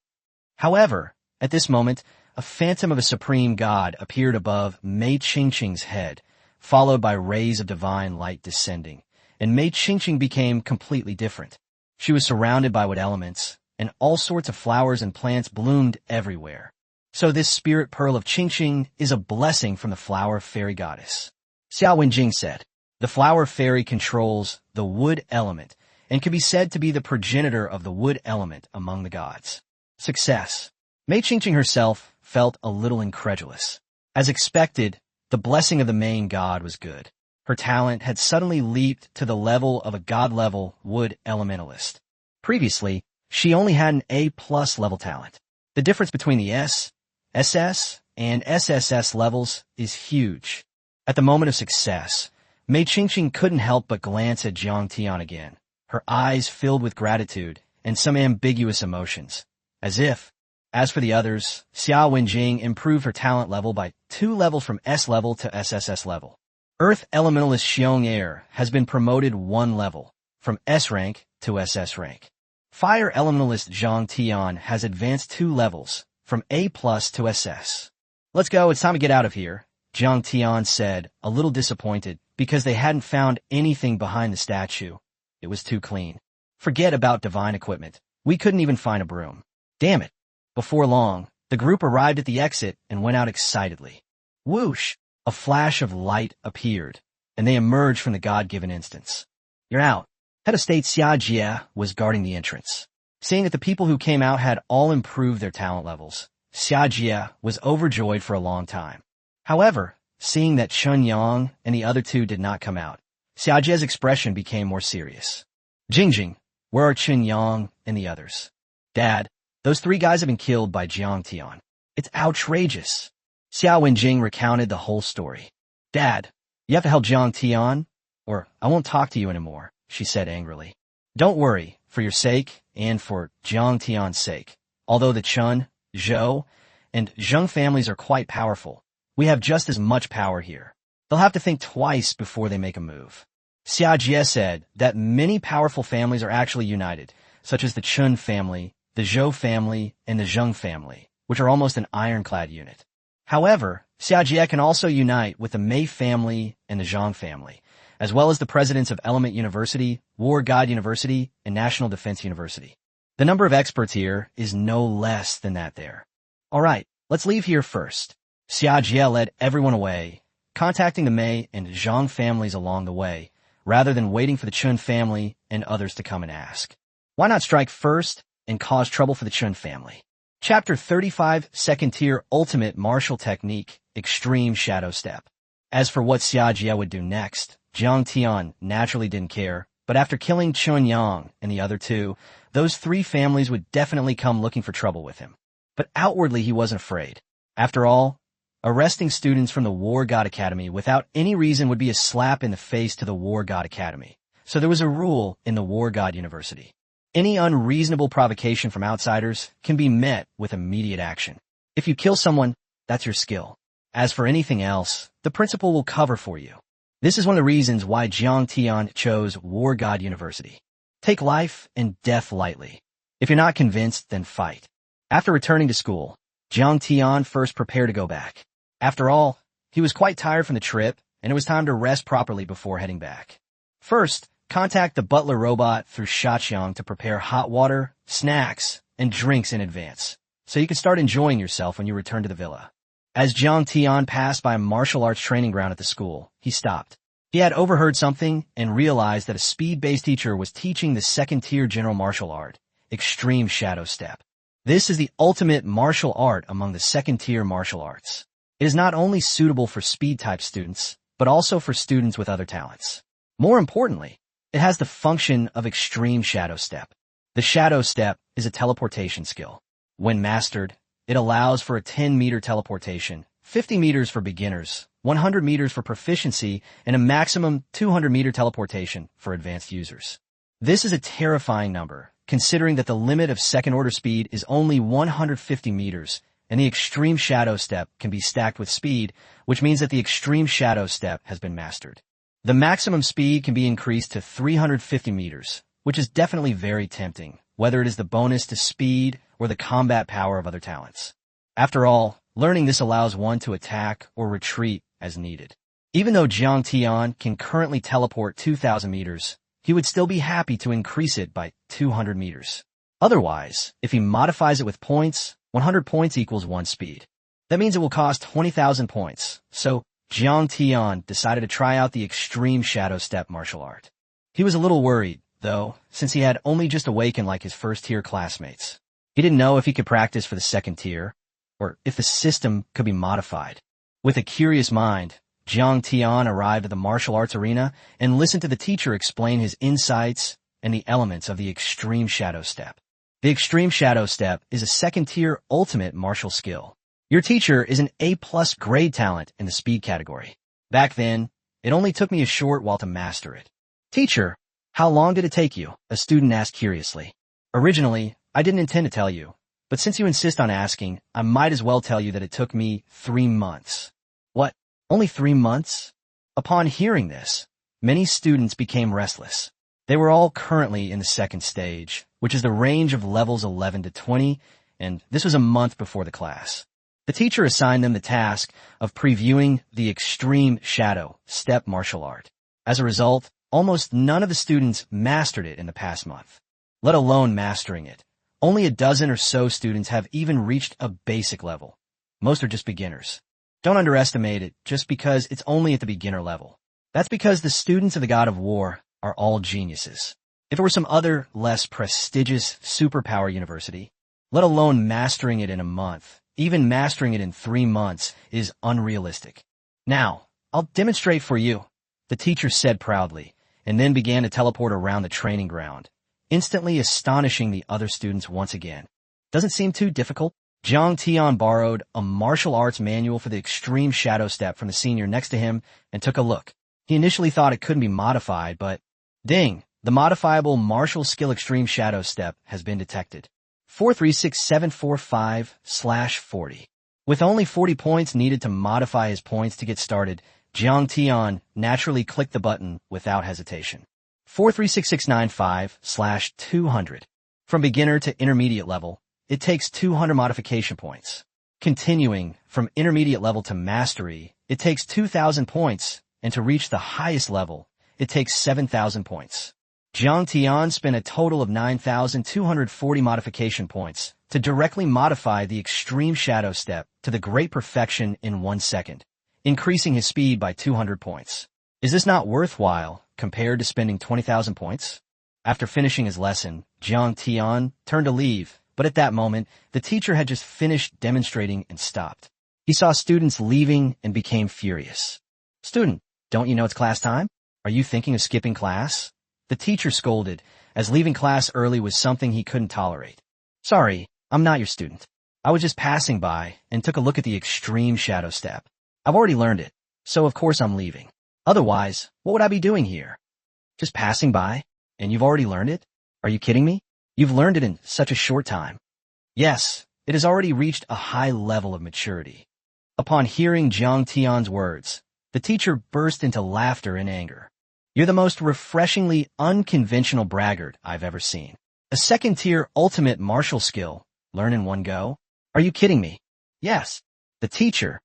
However, at this moment, a phantom of a supreme god appeared above Mei Qingqing's head, followed by rays of divine light descending, and Mei Qingqing became completely different. She was surrounded by wood elements, and all sorts of flowers and plants bloomed everywhere. So this spirit pearl of Qingqing is a blessing from the flower fairy goddess. Xiao Wenjing said. The flower fairy controls the wood element and can be said to be the progenitor of the wood element among the gods. Success. Mei Qingqing herself felt a little incredulous. As expected, the blessing of the main god was good. Her talent had suddenly leaped to the level of a god-level wood elementalist. Previously, she only had an A+ level talent. The difference between the S, SS, and SSS levels is huge. At the moment of success, Mei Qingqing couldn't help but glance at Jiang Tian again, her eyes filled with gratitude and some ambiguous emotions. As for the others, Xiao Wenjing improved her talent level by 2 levels from S level to SSS level. Earth Elementalist Xiong Air has been promoted 1 level, from S rank to SS rank. Fire Elementalist Zhang Tian has advanced 2 levels, from A+ to SS. Let's go, it's time to get out of here, Jiang Tian said, a little disappointed, because they hadn't found anything behind the statue. It was too clean. Forget about divine equipment. We couldn't even find a broom. Damn it. Before long, the group arrived at the exit and went out excitedly. Whoosh! A flash of light appeared, and they emerged from the God-given instance. You're out. Head of State Xia Jie was guarding the entrance. Seeing that the people who came out had all improved their talent levels, Xia Jie was overjoyed for a long time. However, seeing that Chun Yang and the other 2 did not come out, Xia Jie's expression became more serious. Jingjing, where are Chun Yang and the others? Dad, those 3 guys have been killed by Jiang Tian. It's outrageous. Xiao Wenjing recounted the whole story. Dad, you have to help Jiang Tian, or I won't talk to you anymore, she said angrily. Don't worry, for your sake and for Jiang Tian's sake. Although the Chun, Zhou, and Zheng families are quite powerful, we have just as much power here. They'll have to think twice before they make a move. Xia Jie said that many powerful families are actually united, such as the Chun family, the Zhou family, and the Zheng family, which are almost an ironclad unit. However, Xia Jie can also unite with the Mei family and the Zhang family, as well as the presidents of Element University, War God University, and National Defense University. The number of experts here is no less than that there. Alright, let's leave here first. Xia Jie led everyone away, contacting the Mei and Zhang families along the way, rather than waiting for the Chun family and others to come and ask. Why not strike first and cause trouble for the Chun family? Chapter 35, Second Tier Ultimate Martial Technique, Extreme Shadow Step. As for what Xia Jie would do next, Jiang Tian naturally didn't care, but after killing Chun Yang and the other two, those three families would definitely come looking for trouble with him. But outwardly he wasn't afraid. After all, arresting students from the War God Academy without any reason would be a slap in the face to the War God Academy. So there was a rule in the War God University. Any unreasonable provocation from outsiders can be met with immediate action. If you kill someone, that's your skill. As for anything else, the principal will cover for you. This is one of the reasons why Jiang Tian chose War God University. Take life and death lightly. If you're not convinced, then fight. After returning to school, Jiang Tian first prepared to go back. After all, he was quite tired from the trip, and it was time to rest properly before heading back. First, contact the butler robot through Shaqiang to prepare hot water, snacks, and drinks in advance, so you can start enjoying yourself when you return to the villa. As Jiang Tian passed by a martial arts training ground at the school, he stopped. He had overheard something and realized that a speed-based teacher was teaching the second-tier general martial art, Extreme Shadow Step. This is the ultimate martial art among the second-tier martial arts. It is not only suitable for speed-type students, but also for students with other talents. More importantly, it has the function of Extreme Shadow Step. The Shadow Step is a teleportation skill. When mastered, it allows for a 10-meter teleportation, 50 meters for beginners, 100 meters for proficiency, and a maximum 200-meter teleportation for advanced users. This is a terrifying number, considering that the limit of second-order speed is only 150 meters, and the Extreme Shadow Step can be stacked with speed, which means that the Extreme Shadow Step has been mastered. The maximum speed can be increased to 350 meters, which is definitely very tempting, whether it is the bonus to speed or the combat power of other talents. After all, learning this allows one to attack or retreat as needed. Even though Jiang Tian can currently teleport 2,000 meters, he would still be happy to increase it by 200 meters. Otherwise, if he modifies it with points, 100 points equals 1 speed. That means it will cost 20,000 points, so Jiang Tian decided to try out the Extreme Shadow Step martial art. He was a little worried, though, since he had only just awakened like his first-tier classmates. He didn't know if he could practice for the second tier, or if the system could be modified. With a curious mind, Jiang Tian arrived at the martial arts arena and listened to the teacher explain his insights and the elements of the Extreme Shadow Step. The Extreme Shadow Step is a second-tier ultimate martial skill. Your teacher is an A+ grade talent in the speed category. Back then, it only took me a short while to master it. Teacher, how long did it take you? A student asked curiously. Originally, I didn't intend to tell you, but since you insist on asking, I might as well tell you that it took me 3 months. What? Only 3 months? Upon hearing this, many students became restless. They were all currently in the second stage, which is the range of levels 11 to 20, and this was a month before the class. The teacher assigned them the task of previewing the Extreme Shadow Step martial art. As a result, almost none of the students mastered it in the past month, let alone mastering it. Only a dozen or so students have even reached a basic level. Most are just beginners. Don't underestimate it just because it's only at the beginner level. That's because the students of the God of War are all geniuses. If it were some other, less prestigious superpower university, let alone mastering it in a month, even mastering it in 3 months is unrealistic. Now, I'll demonstrate for you, the teacher said proudly, and then began to teleport around the training ground, instantly astonishing the other students once again. Doesn't seem too difficult. Jiang Tian borrowed a martial arts manual for the extreme shadow step from the senior next to him and took a look. He initially thought it couldn't be modified, but ding, the modifiable martial skill extreme shadow step has been detected. 436745/40. With only 40 points needed to modify his points to get started, Jiang Tian naturally clicked the button without hesitation. 436695/200. From beginner to intermediate level, it takes 200 modification points. Continuing from intermediate level to mastery, it takes 2,000 points, and to reach the highest level, it takes 7,000 points. Jiang Tian spent a total of 9,240 modification points to directly modify the extreme shadow step to the great perfection in 1 second, increasing his speed by 200 points. Is this not worthwhile compared to spending 20,000 points? After finishing his lesson, Jiang Tian turned to leave, but at that moment, the teacher had just finished demonstrating and stopped. He saw students leaving and became furious. "Student, don't you know it's class time? Are you thinking of skipping class?" The teacher scolded, as leaving class early was something he couldn't tolerate. "Sorry, I'm not your student. I was just passing by and took a look at the extreme shadow step. I've already learned it, so of course I'm leaving. Otherwise, what would I be doing here? Just passing by? And you've already learned it? Are you kidding me? You've learned it in such a short time." Yes, it has already reached a high level of maturity. Upon hearing Jiang Tian's words, the teacher burst into laughter and anger. "You're the most refreshingly unconventional braggart I've ever seen. A second-tier ultimate martial skill, learn in one go? Are you kidding me?" "Yes." The teacher.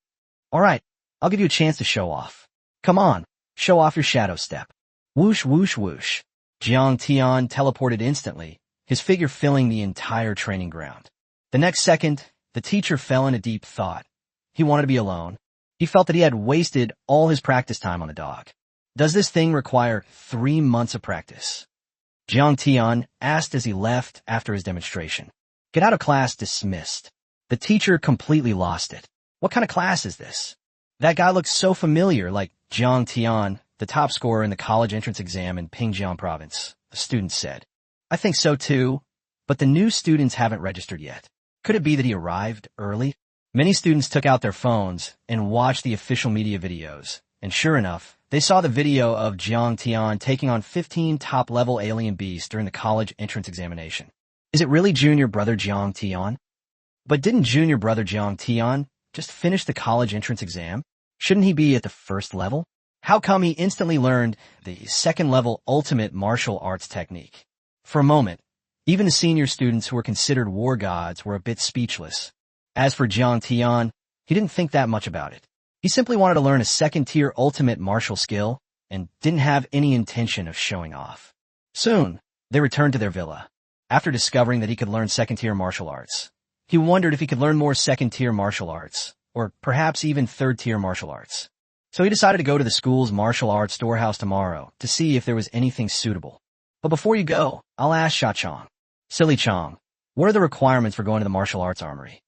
"All right, I'll give you a chance to show off. Come on, show off your shadow step." Whoosh, whoosh, whoosh. Jiang Tian teleported instantly, his figure filling the entire training ground. The next second, the teacher fell into deep thought. He wanted to be alone. He felt that he had wasted all his practice time on the dog. "Does this thing require 3 months of practice?" Jiang Tian asked as he left after his demonstration. "Get out of class dismissed." The teacher completely lost it. "What kind of class is this? That guy looks so familiar, like Jiang Tian, the top scorer in the college entrance exam in Pingjiang province," a student said. "I think so too, but the new students haven't registered yet. Could it be that he arrived early?" Many students took out their phones and watched the official media videos, and sure enough, they saw the video of Jiang Tian taking on 15 top-level alien beasts during the college entrance examination. Is it really junior brother Jiang Tian? But didn't junior brother Jiang Tian just finish the college entrance exam? Shouldn't he be at the first level? How come he instantly learned the second-level ultimate martial arts technique? For a moment, even the senior students who were considered war gods were a bit speechless. As for Jiang Tian, he didn't think that much about it. He simply wanted to learn a second-tier ultimate martial skill and didn't have any intention of showing off. Soon, they returned to their villa. After discovering that he could learn second-tier martial arts, he wondered if he could learn more second-tier martial arts, or perhaps even third-tier martial arts. So he decided to go to the school's martial arts storehouse tomorrow to see if there was anything suitable. But before you go, I'll ask Sha Chong. Silly Chong, what are the requirements for going to the martial arts armory?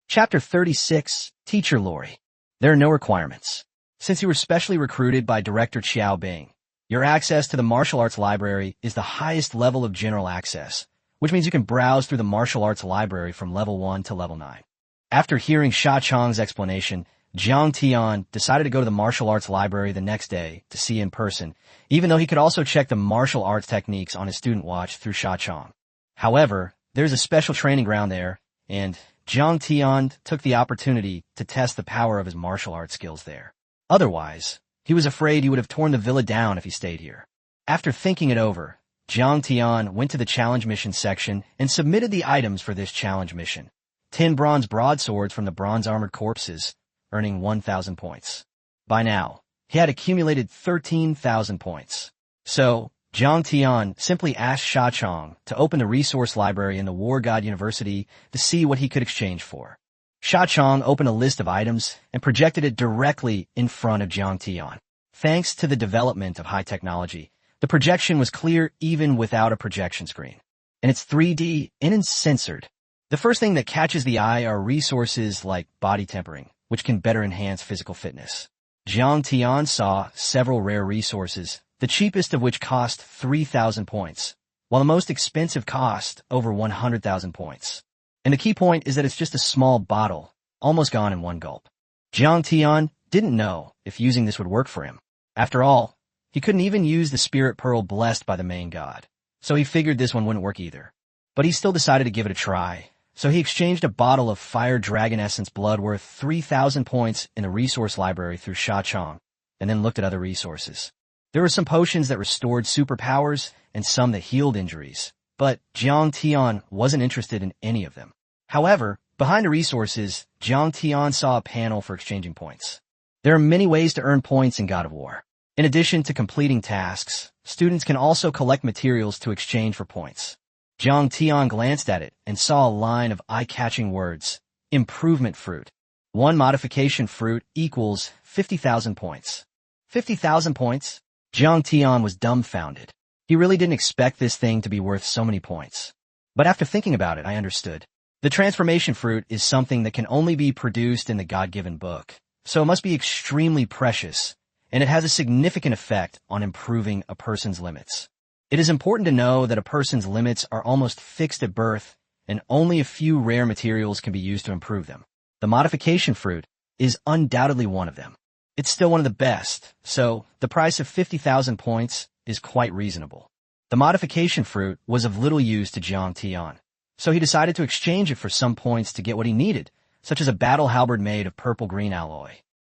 Chapter 36, Teacher Lori. There are no requirements. Since you were specially recruited by Director Qiao Bing, your access to the martial arts library is the highest level of general access, which means you can browse through the martial arts library from level 1 to level 9. After hearing Sha Chong's explanation, Jiang Tian decided to go to the martial arts library the next day to see in person, even though he could also check the martial arts techniques on his student watch through Sha Chong. However, there's a special training ground there, and Jiang Tian took the opportunity to test the power of his martial arts skills there. Otherwise, he was afraid he would have torn the villa down if he stayed here. After thinking it over, Jiang Tian went to the challenge mission section and submitted the items for this challenge mission. 10 bronze broadswords from the bronze armored corpses, earning 1,000 points. By now, he had accumulated 13,000 points. So, Jiang Tian simply asked Sha Chong to open the resource library in the War God University to see what he could exchange for. Sha Chong opened a list of items and projected it directly in front of Jiang Tian. Thanks to the development of high technology, the projection was clear even without a projection screen. And it's 3D and uncensored. The first thing that catches the eye are resources like body tempering, which can better enhance physical fitness. Jiang Tian saw several rare resources, the cheapest of which cost 3,000 points, while the most expensive cost over 100,000 points. And the key point is that it's just a small bottle, almost gone in one gulp. Jiang Tian didn't know if using this would work for him. After all, he couldn't even use the spirit pearl blessed by the main god, so he figured this one wouldn't work either. But he still decided to give it a try, so he exchanged a bottle of Fire Dragon Essence blood worth 3,000 points in the resource library through Sha Chong, and then looked at other resources. There were some potions that restored superpowers and some that healed injuries, but Jiang Tian wasn't interested in any of them. However, behind the resources, Jiang Tian saw a panel for exchanging points. There are many ways to earn points in God of War. In addition to completing tasks, students can also collect materials to exchange for points. Jiang Tian glanced at it and saw a line of eye-catching words. Improvement fruit. One modification fruit equals 50,000 points. 50,000 points? Jiang Tian was dumbfounded. He really didn't expect this thing to be worth so many points. But after thinking about it, I understood. The transformation fruit is something that can only be produced in the God-given book, so it must be extremely precious, and it has a significant effect on improving a person's limits. It is important to know that a person's limits are almost fixed at birth, and only a few rare materials can be used to improve them. The modification fruit is undoubtedly one of them. It's still one of the best, so the price of 50,000 points is quite reasonable. The modification fruit was of little use to Jiang Tian, so he decided to exchange it for some points to get what he needed, such as a battle halberd made of purple-green alloy.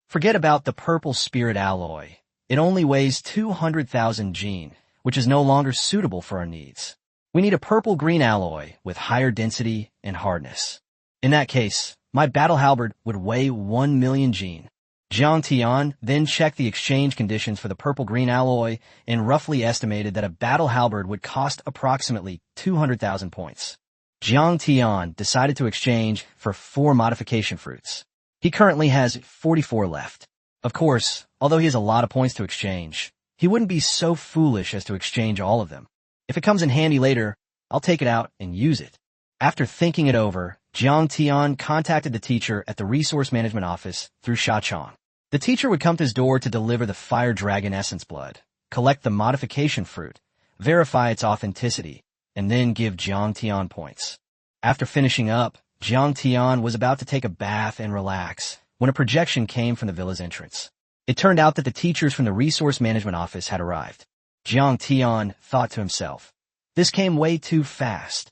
Forget about the purple spirit alloy. It only weighs 200,000 gene, which is no longer suitable for our needs. We need a purple-green alloy with higher density and hardness. In that case, my battle halberd would weigh 1 million gene. Jiang Tian then checked the exchange conditions for the purple-green alloy and roughly estimated that a battle halberd would cost approximately 200,000 points. Jiang Tian decided to exchange for 4 modification fruits. He currently has 44 left. Of course, although he has a lot of points to exchange, he wouldn't be so foolish as to exchange all of them. If it comes in handy later, I'll take it out and use it. After thinking it over, Jiang Tian contacted the teacher at the Resource Management Office through Sha Chong. The teacher would come to his door to deliver the Fire Dragon Essence blood, collect the modification fruit, verify its authenticity, and then give Jiang Tian points. After finishing up, Jiang Tian was about to take a bath and relax when a projection came from the villa's entrance. It turned out that the teachers from the Resource Management Office had arrived. Jiang Tian thought to himself, this came way too fast.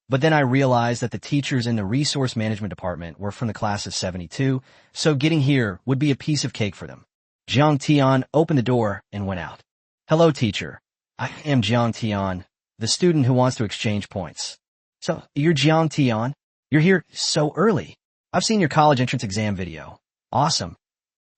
But then I realized that the teachers in the Resource Management Department were from the class of 72, so getting here would be a piece of cake for them. Jiang Tian opened the door and went out. Hello, teacher. I am Jiang Tian, the student who wants to exchange points. So, you're Jiang Tian? You're here so early. I've seen your college entrance exam video. Awesome.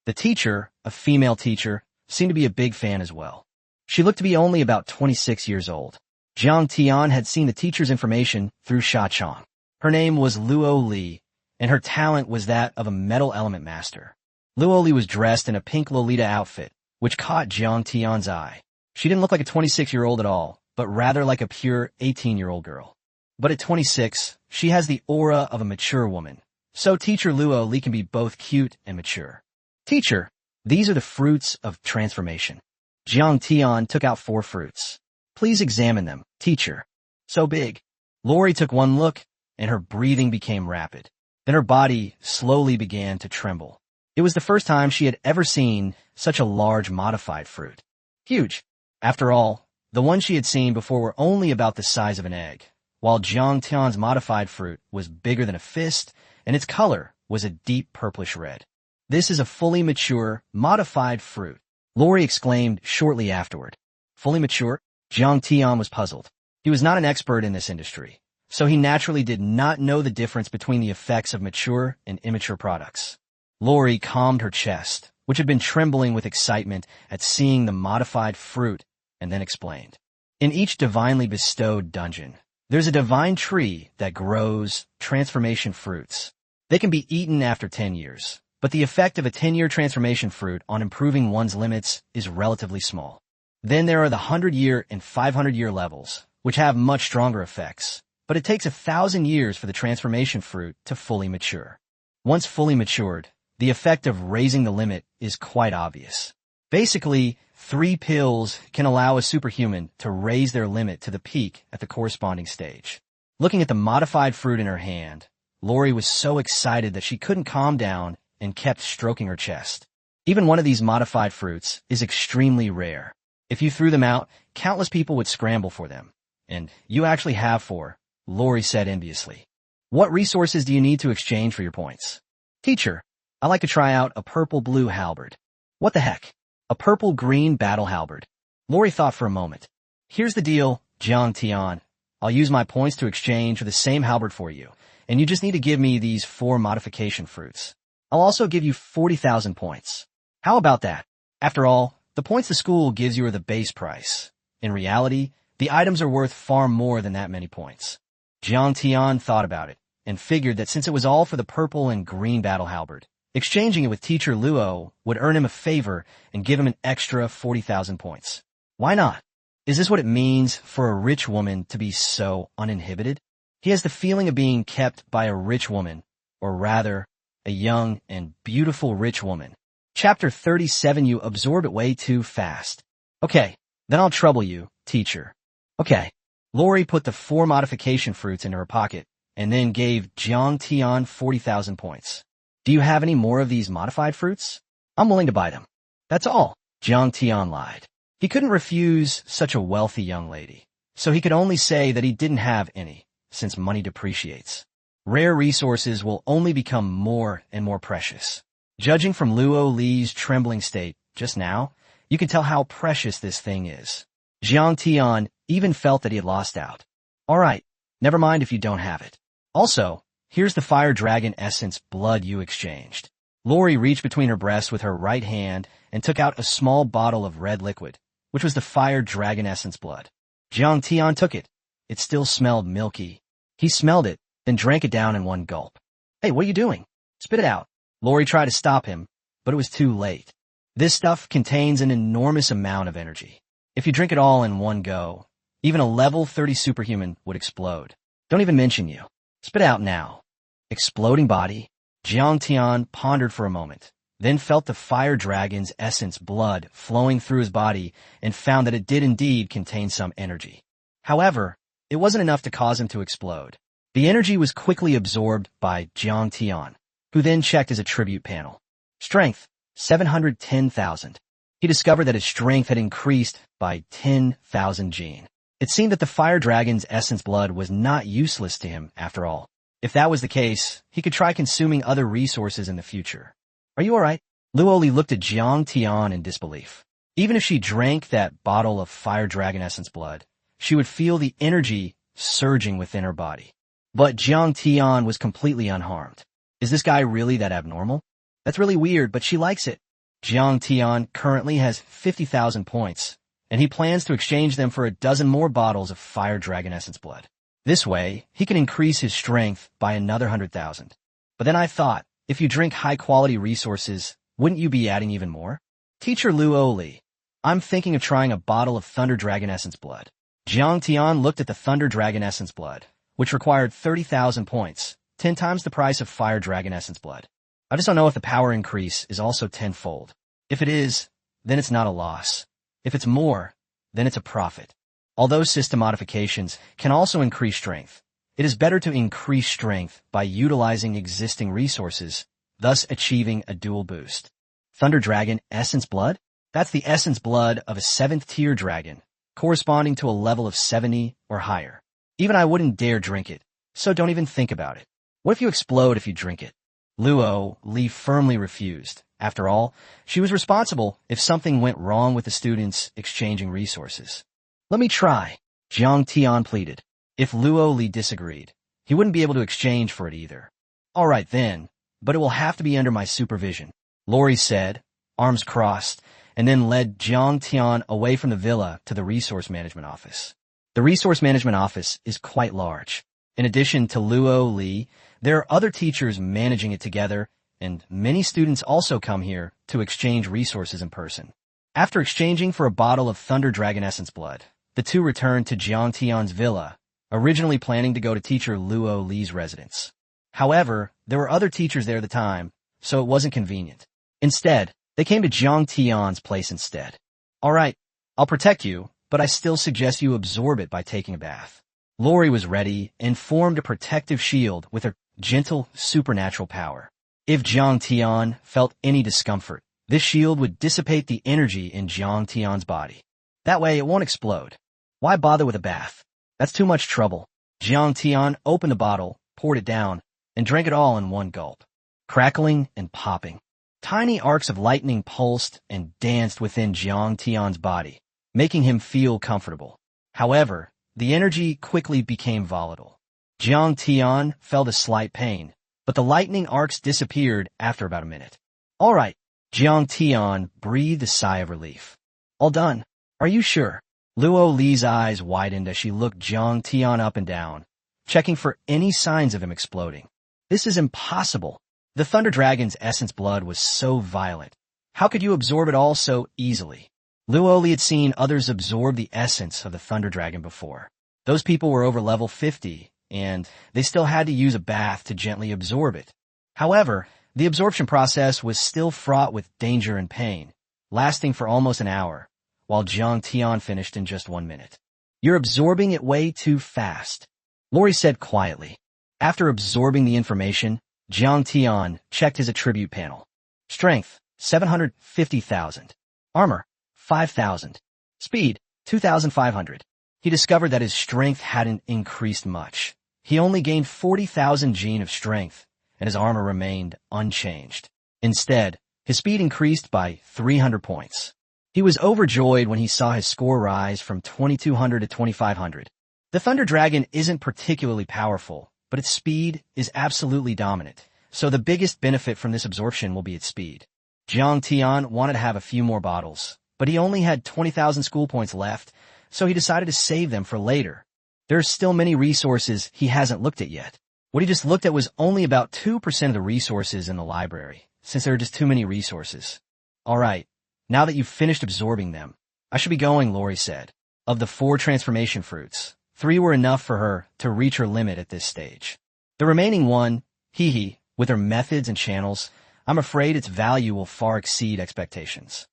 The teacher, a female teacher, seemed to be a big fan as well. She looked to be only about 26 years old. Jiang Tian had seen the teacher's information through Sha Chong. Her name was Luo Li, and her talent was that of a metal element master. Luo Li was dressed in a pink Lolita outfit, which caught Jiang Tian's eye. She didn't look like a 26-year-old at all, but rather like a pure 18-year-old girl. But at 26, she has the aura of a mature woman. So teacher Luo Li can be both cute and mature. Teacher, these are the fruits of transformation. Jiang Tian took out 4 fruits. Please examine them, teacher. So big. Lori took one look, and her breathing became rapid. Then her body slowly began to tremble. It was the first time she had ever seen such a large modified fruit. Huge. After all, the ones she had seen before were only about the size of an egg, while Jiang Tian's modified fruit was bigger than a fist, and its color was a deep purplish red. This is a fully mature, modified fruit, Lori exclaimed shortly afterward. Fully mature? Jiang Tian was puzzled. He was not an expert in this industry, so he naturally did not know the difference between the effects of mature and immature products. Lori calmed her chest, which had been trembling with excitement at seeing the modified fruit, and then explained. In each divinely bestowed dungeon, there's a divine tree that grows transformation fruits. They can be eaten after 10 years, but the effect of a 10-year transformation fruit on improving one's limits is relatively small. Then there are the 100-year and 500-year levels, which have much stronger effects, but it takes 1,000 years for the transformation fruit to fully mature. Once fully matured, the effect of raising the limit is quite obvious. Basically, 3 pills can allow a superhuman to raise their limit to the peak at the corresponding stage. Looking at the modified fruit in her hand, Lori was so excited that she couldn't calm down and kept stroking her chest. Even one of these modified fruits is extremely rare. If you threw them out, countless people would scramble for them. And you actually have 4, Lori said enviously. What resources do you need to exchange for your points? Teacher, I'd like to try out a purple-blue halberd. What the heck? A purple-green battle halberd. Lori thought for a moment. Here's the deal, Jiang Tian. I'll use my points to exchange for the same halberd for you, and you just need to give me these 4 modification fruits. I'll also give you 40,000 points. How about that? After all, the points the school gives you are the base price. In reality, the items are worth far more than that many points. Jiang Tian thought about it, and figured that since it was all for the purple and green battle halberd, exchanging it with Teacher Luo would earn him a favor and give him an extra 40,000 points. Why not? Is this what it means for a rich woman to be so uninhibited? He has the feeling of being kept by a rich woman, or rather, a young and beautiful rich woman. Chapter 37. You absorb it way too fast. Okay, then I'll trouble you, teacher. Okay. Lori put the 4 modification fruits into her pocket, and then gave Jiang Tian 40,000 points. Do you have any more of these modified fruits? I'm willing to buy them. That's all. Jiang Tian lied. He couldn't refuse such a wealthy young lady, so he could only say that he didn't have any, since money depreciates. Rare resources will only become more and more precious. Judging from Luo Li's trembling state just now, you can tell how precious this thing is. Jiang Tian even felt that he had lost out. All right, never mind if you don't have it. Also, here's the fire dragon essence blood you exchanged. Lori reached between her breasts with her right hand and took out a small bottle of red liquid, which was the fire dragon essence blood. Jiang Tian took it. It still smelled milky. He smelled it, then drank it down in one gulp. Hey, what are you doing? Spit it out. Lori tried to stop him, but it was too late. This stuff contains an enormous amount of energy. If you drink it all in one go, even a level 30 superhuman would explode. Don't even mention you. Spit out now. Exploding body. Jiang Tian pondered for a moment, then felt the fire dragon's essence blood flowing through his body and found that it did indeed contain some energy. However, it wasn't enough to cause him to explode. The energy was quickly absorbed by Jiang Tian, who then checked his attribute panel. Strength, 710,000. He discovered that his strength had increased by 10,000 gene. It seemed that the fire dragon's essence blood was not useless to him after all. If that was the case, he could try consuming other resources in the future. Are you alright? Luo Li looked at Jiang Tian in disbelief. Even if she drank that bottle of fire dragon essence blood, she would feel the energy surging within her body. But Jiang Tian was completely unharmed. Is this guy really that abnormal? That's really weird, but she likes it. Jiang Tian currently has 50,000 points, and he plans to exchange them for a dozen more bottles of fire dragon essence blood. This way, he can increase his strength by another 100,000. But then I thought, if you drink high-quality resources, wouldn't you be adding even more? Teacher Luo Li, I'm thinking of trying a bottle of Thunder Dragon Essence blood. Jiang Tian looked at the Thunder Dragon Essence blood, which required 30,000 points, 10 times the price of Fire Dragon Essence blood. I just don't know if the power increase is also tenfold. If it is, then it's not a loss. If it's more, then it's a profit. Although system modifications can also increase strength, it is better to increase strength by utilizing existing resources, thus achieving a dual boost. Thunder Dragon Essence Blood? That's the essence blood of a 7th tier dragon, corresponding to a level of 70 or higher. Even I wouldn't dare drink it, so don't even think about it. What if you explode if you drink it? Luo Li firmly refused. After all, she was responsible if something went wrong with the students exchanging resources. Let me try, Jiang Tian pleaded. If Luo Li disagreed, he wouldn't be able to exchange for it either. All right then, but it will have to be under my supervision, Lori said, arms crossed, and then led Jiang Tian away from the villa to the resource management office. The resource management office is quite large. In addition to Luo Li, there are other teachers managing it together, and many students also come here to exchange resources in person. After exchanging for a bottle of Thunder Dragon Essence blood, the two returned to Jiang Tian's villa, originally planning to go to teacher Luo Li's residence. However, there were other teachers there at the time, so it wasn't convenient. Instead, they came to Jiang Tian's place instead. All right, I'll protect you, but I still suggest you absorb it by taking a bath. Lori was ready and formed a protective shield with her gentle supernatural power. If Jiang Tian felt any discomfort, this shield would dissipate the energy in Jiang Tian's body. That way it won't explode. Why bother with a bath? That's too much trouble. Jiang Tian opened the bottle, poured it down, and drank it all in one gulp. Crackling and popping. Tiny arcs of lightning pulsed and danced within Jiang Tian's body, making him feel comfortable. However, the energy quickly became volatile. Jiang Tian felt a slight pain, but the lightning arcs disappeared after about a minute. All right, Jiang Tian breathed a sigh of relief. All done. Are you sure? Luo Li's eyes widened as she looked Jiang Tian up and down, checking for any signs of him exploding. This is impossible. The Thunder Dragon's essence blood was so violent. How could you absorb it all so easily? Luo Li had seen others absorb the essence of the Thunder Dragon before. Those people were over level 50, and they still had to use a bath to gently absorb it. However, the absorption process was still fraught with danger and pain, lasting for almost an hour, while Jiang Tian finished in just 1 minute. You're absorbing it way too fast, Lori said quietly. After absorbing the information, Jiang Tian checked his attribute panel. Strength, 750,000. Armor, 5,000. Speed, 2,500. He discovered that his strength hadn't increased much. He only gained 40,000 gene of strength, and his armor remained unchanged. Instead, his speed increased by 300 points. He was overjoyed when he saw his score rise from 2,200 to 2,500. The Thunder Dragon isn't particularly powerful, but its speed is absolutely dominant, so the biggest benefit from this absorption will be its speed. Jiang Tian wanted to have a few more bottles, but he only had 20,000 school points left, so he decided to save them for later. There are still many resources he hasn't looked at yet. What he just looked at was only about 2% of the resources in the library, since there are just too many resources. All right, now that you've finished absorbing them, I should be going, Lori said. Of the 4 transformation fruits, 3 were enough for her to reach her limit at this stage. The remaining one, Hehe, with her methods and channels, I'm afraid its value will far exceed expectations.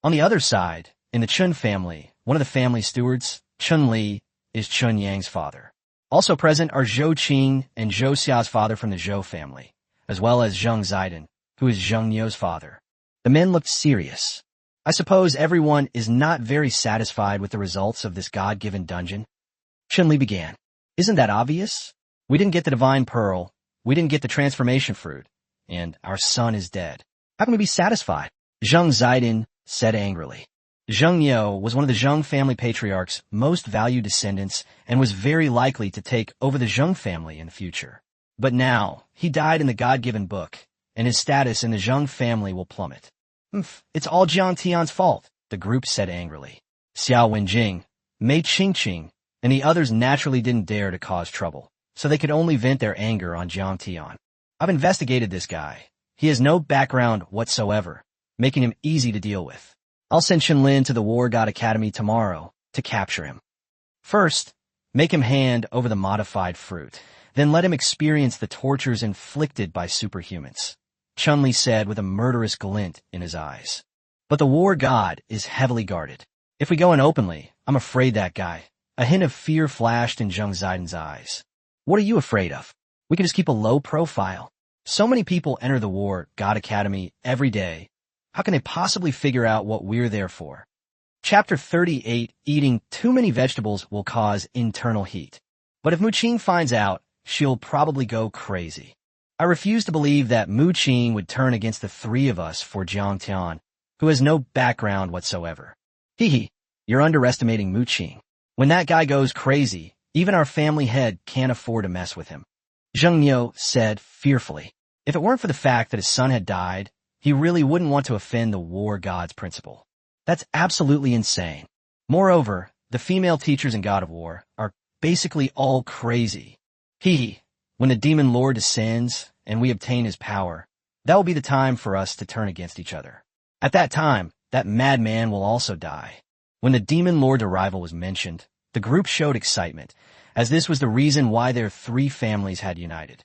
On the other side, in the Chun family, one of the family stewards, Chun Li, is Chun Yang's father. Also present are Zhou Qing and Zhou Xia's father from the Zhou family, as well as Zheng Zaidan, who is Zheng Niu's father. The men looked serious. I suppose everyone is not very satisfied with the results of this God-given dungeon. Chun Li began. Isn't that obvious? We didn't get the Divine Pearl, we didn't get the Transformation Fruit, and our son is dead. How can we be satisfied? Zheng Zaidan said angrily. Zheng Niu was one of the Zheng family patriarch's most valued descendants and was very likely to take over the Zheng family in the future. But now, he died in the God-given book, and his status in the Zheng family will plummet. It's all Jiang Tian's fault, the group said angrily. Xiao Wenjing, Mei Qingqing, and the others naturally didn't dare to cause trouble, so they could only vent their anger on Jiang Tian. I've investigated this guy. He has no background whatsoever, making him easy to deal with. I'll send Shenlin to the War God Academy tomorrow to capture him. First, make him hand over the modified fruit, then let him experience the tortures inflicted by superhumans, Chun-Li said with a murderous glint in his eyes. But the War God is heavily guarded. If we go in openly, I'm afraid that guy. A hint of fear flashed in Zheng Zaidan's eyes. What are you afraid of? We can just keep a low profile. So many people enter the War God Academy every day. How can they possibly figure out what we're there for? Chapter 38, Eating too many vegetables will cause internal heat. But if Mu Qing finds out, she'll probably go crazy. I refuse to believe that Mu Qing would turn against the 3 of us for Jiang Tian, who has no background whatsoever. Hehe, you're underestimating Mu Qing. When that guy goes crazy, even our family head can't afford to mess with him. Zheng Niu said fearfully. If it weren't for the fact that his son had died, he really wouldn't want to offend the War God's principle. That's absolutely insane. Moreover, the female teachers in God of War are basically all crazy. Hehe, when the Demon Lord descends and we obtain his power, that will be the time for us to turn against each other. At that time, that madman will also die. When the Demon Lord's arrival was mentioned, the group showed excitement, as this was the reason why their 3 families had united.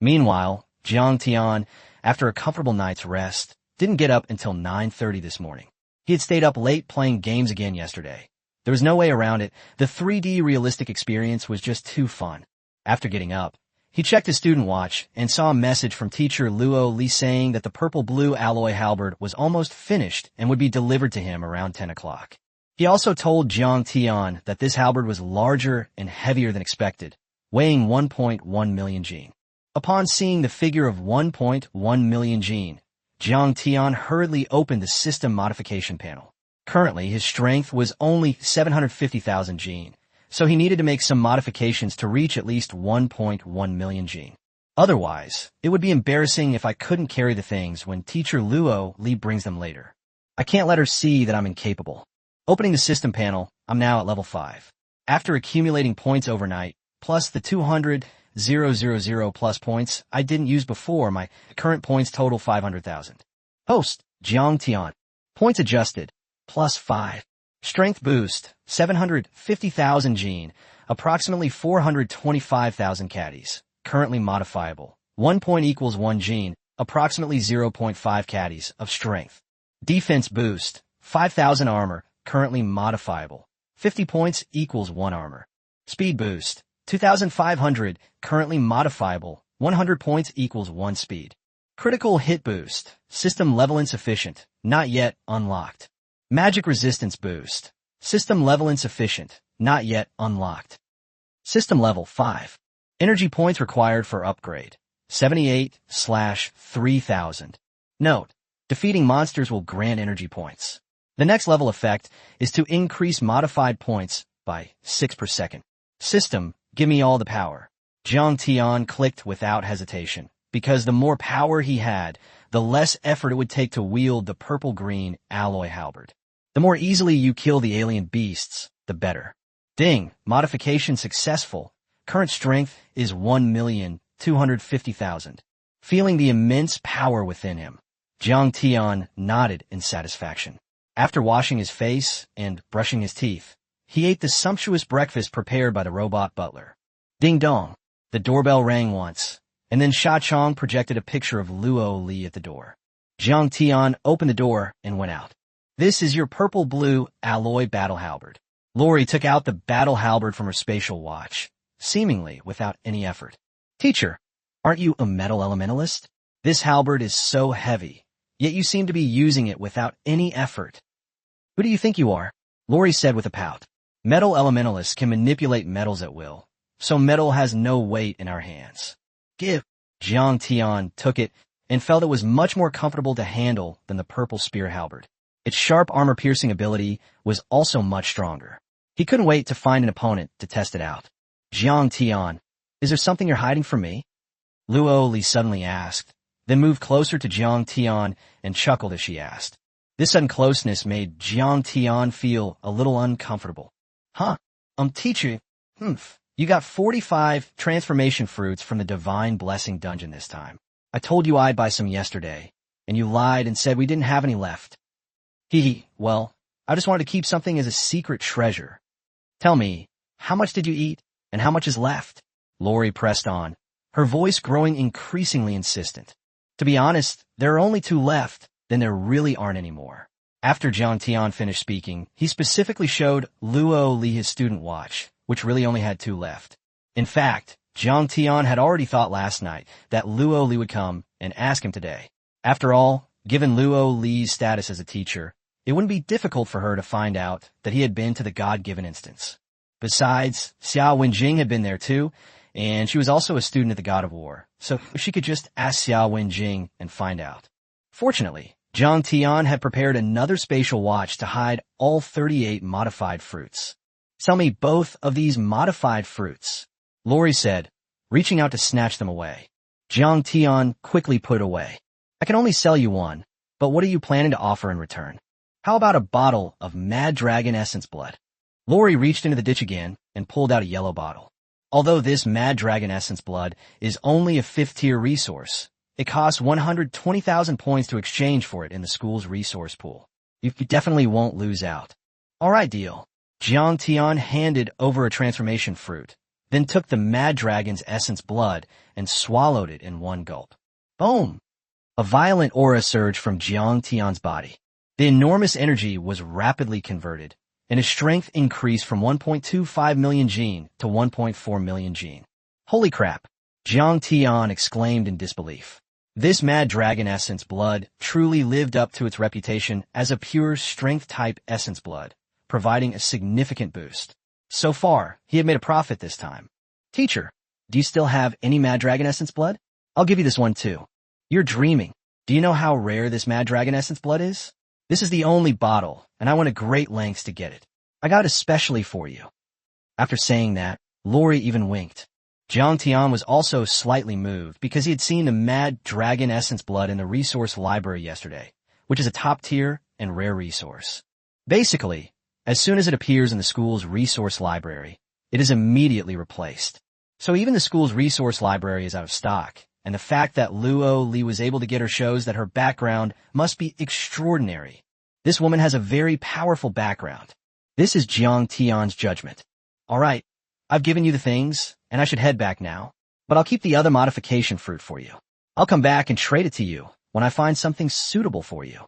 Meanwhile, Jiang Tian, after a comfortable night's rest, didn't get up until 9:30 this morning. He had stayed up late playing games again yesterday. There was no way around it. The 3D realistic experience was just too fun. After getting up, he checked his student watch and saw a message from teacher Luo Li saying that the purple-blue alloy halberd was almost finished and would be delivered to him around 10 o'clock. He also told Jiang Tian that this halberd was larger and heavier than expected, weighing 1.1 million jin. Upon seeing the figure of 1.1 million jin, Jiang Tian hurriedly opened the system modification panel. Currently, his strength was only 750,000 jin, so he needed to make some modifications to reach at least 1.1 million jin. Otherwise, it would be embarrassing if I couldn't carry the things when teacher Luo Li brings them later. I can't let her see that I'm incapable. Opening the system panel, I'm now at level 5. After accumulating points overnight, plus the 200,000 plus points I didn't use before, my current points total 500,000. Host, Jiang Tian. Points adjusted, plus 5. Strength boost, 750,000 jin, approximately 425,000 caddies. Currently modifiable. 1 point equals 1 jin, approximately 0.5 caddies of strength. Defense boost, 5,000 armor, currently modifiable. 50 points equals 1 armor. Speed boost, 2,500, currently modifiable. 100 points equals 1 speed. Critical hit boost, system level insufficient, not yet unlocked. Magic resistance boost, system level insufficient, not yet unlocked. System level 5. Energy points required for upgrade, 78/3000. Note, defeating monsters will grant energy points. The next level effect is to increase modified points by 6 per second. System, give me all the power. Jiang Tian clicked without hesitation, because the more power he had, the less effort it would take to wield the purple-green alloy halberd. The more easily you kill the alien beasts, the better. Ding, modification successful. Current strength is 1,250,000. Feeling the immense power within him, Jiang Tian nodded in satisfaction. After washing his face and brushing his teeth, he ate the sumptuous breakfast prepared by the robot butler. Ding dong. The doorbell rang once, and then Sha Chong projected a picture of Luo Li at the door. Jiang Tian opened the door and went out. This is your purple-blue alloy battle halberd. Lori took out the battle halberd from her spatial watch, seemingly without any effort. Teacher, aren't you a metal elementalist? This halberd is so heavy, yet you seem to be using it without any effort. Who do you think you are? Lori said with a pout. Metal elementalists can manipulate metals at will, so metal has no weight in our hands. Give. Jiang Tian took it and felt it was much more comfortable to handle than the purple spear halberd. Its sharp armor-piercing ability was also much stronger. He couldn't wait to find an opponent to test it out. Jiang Tian, is there something you're hiding from me? Luo Li suddenly asked, then moved closer to Jiang Tian and chuckled as she asked. This sudden closeness made Jiang Tian feel a little uncomfortable. Huh? Teacher, you got 45 transformation fruits from the Divine Blessing dungeon this time. I told you I'd buy some yesterday, and you lied and said we didn't have any left. Well, I just wanted to keep something as a secret treasure. Tell me, how much did you eat, and how much is left? Lori pressed on, her voice growing increasingly insistent. To be honest, there are only 2 left, then there really aren't any more. After Jiang Tian finished speaking, he specifically showed Luo Li his student watch, which really only had 2 left. In fact, Jiang Tian had already thought last night that Luo Li would come and ask him today. After all, given Luo Li's status as a teacher, it wouldn't be difficult for her to find out that he had been to the God-given instance. Besides, Xiao Wenjing had been there too, and she was also a student at the God of War, so she could just ask Xiao Wenjing and find out. Fortunately, Jiang Tian had prepared another spatial watch to hide all 38 modified fruits. Sell me both of these modified fruits, Lori said, reaching out to snatch them away. Jiang Tian quickly put it away. I can only sell you one, but what are you planning to offer in return? How about a bottle of Mad Dragon Essence blood? Lori reached into the ditch again and pulled out a yellow bottle. Although this Mad Dragon Essence blood is only a 5th-tier resource, it costs 120,000 points to exchange for it in the school's resource pool. You definitely won't lose out. All right, deal. Jiang Tian handed over a transformation fruit, then took the Mad Dragon's Essence blood and swallowed it in one gulp. Boom! A violent aura surged from Jiang Tian's body. The enormous energy was rapidly converted, and his strength increased from 1.25 million gene to 1.4 million gene. Holy crap! Jiang Tian exclaimed in disbelief. This Mad Dragon Essence blood truly lived up to its reputation as a pure strength-type essence blood, providing a significant boost. So far, he had made a profit this time. Teacher, do you still have any Mad Dragon Essence blood? I'll give you this one too. You're dreaming. Do you know how rare this Mad Dragon Essence blood is? This is the only bottle, and I went to great lengths to get it. I got it especially for you. After saying that, Lori even winked. Jiang Tian was also slightly moved because he had seen the Mad Dragon Essence blood in the resource library yesterday, which is a top-tier and rare resource. Basically, as soon as it appears in the school's resource library, it is immediately replaced. So even the school's resource library is out of stock, and the fact that Luo Li was able to get her shows that her background must be extraordinary. This woman has a very powerful background. This is Jiang Tian's judgment. All right, I've given you the things, and I should head back now, but I'll keep the other modification fruit for you. I'll come back and trade it to you when I find something suitable for you.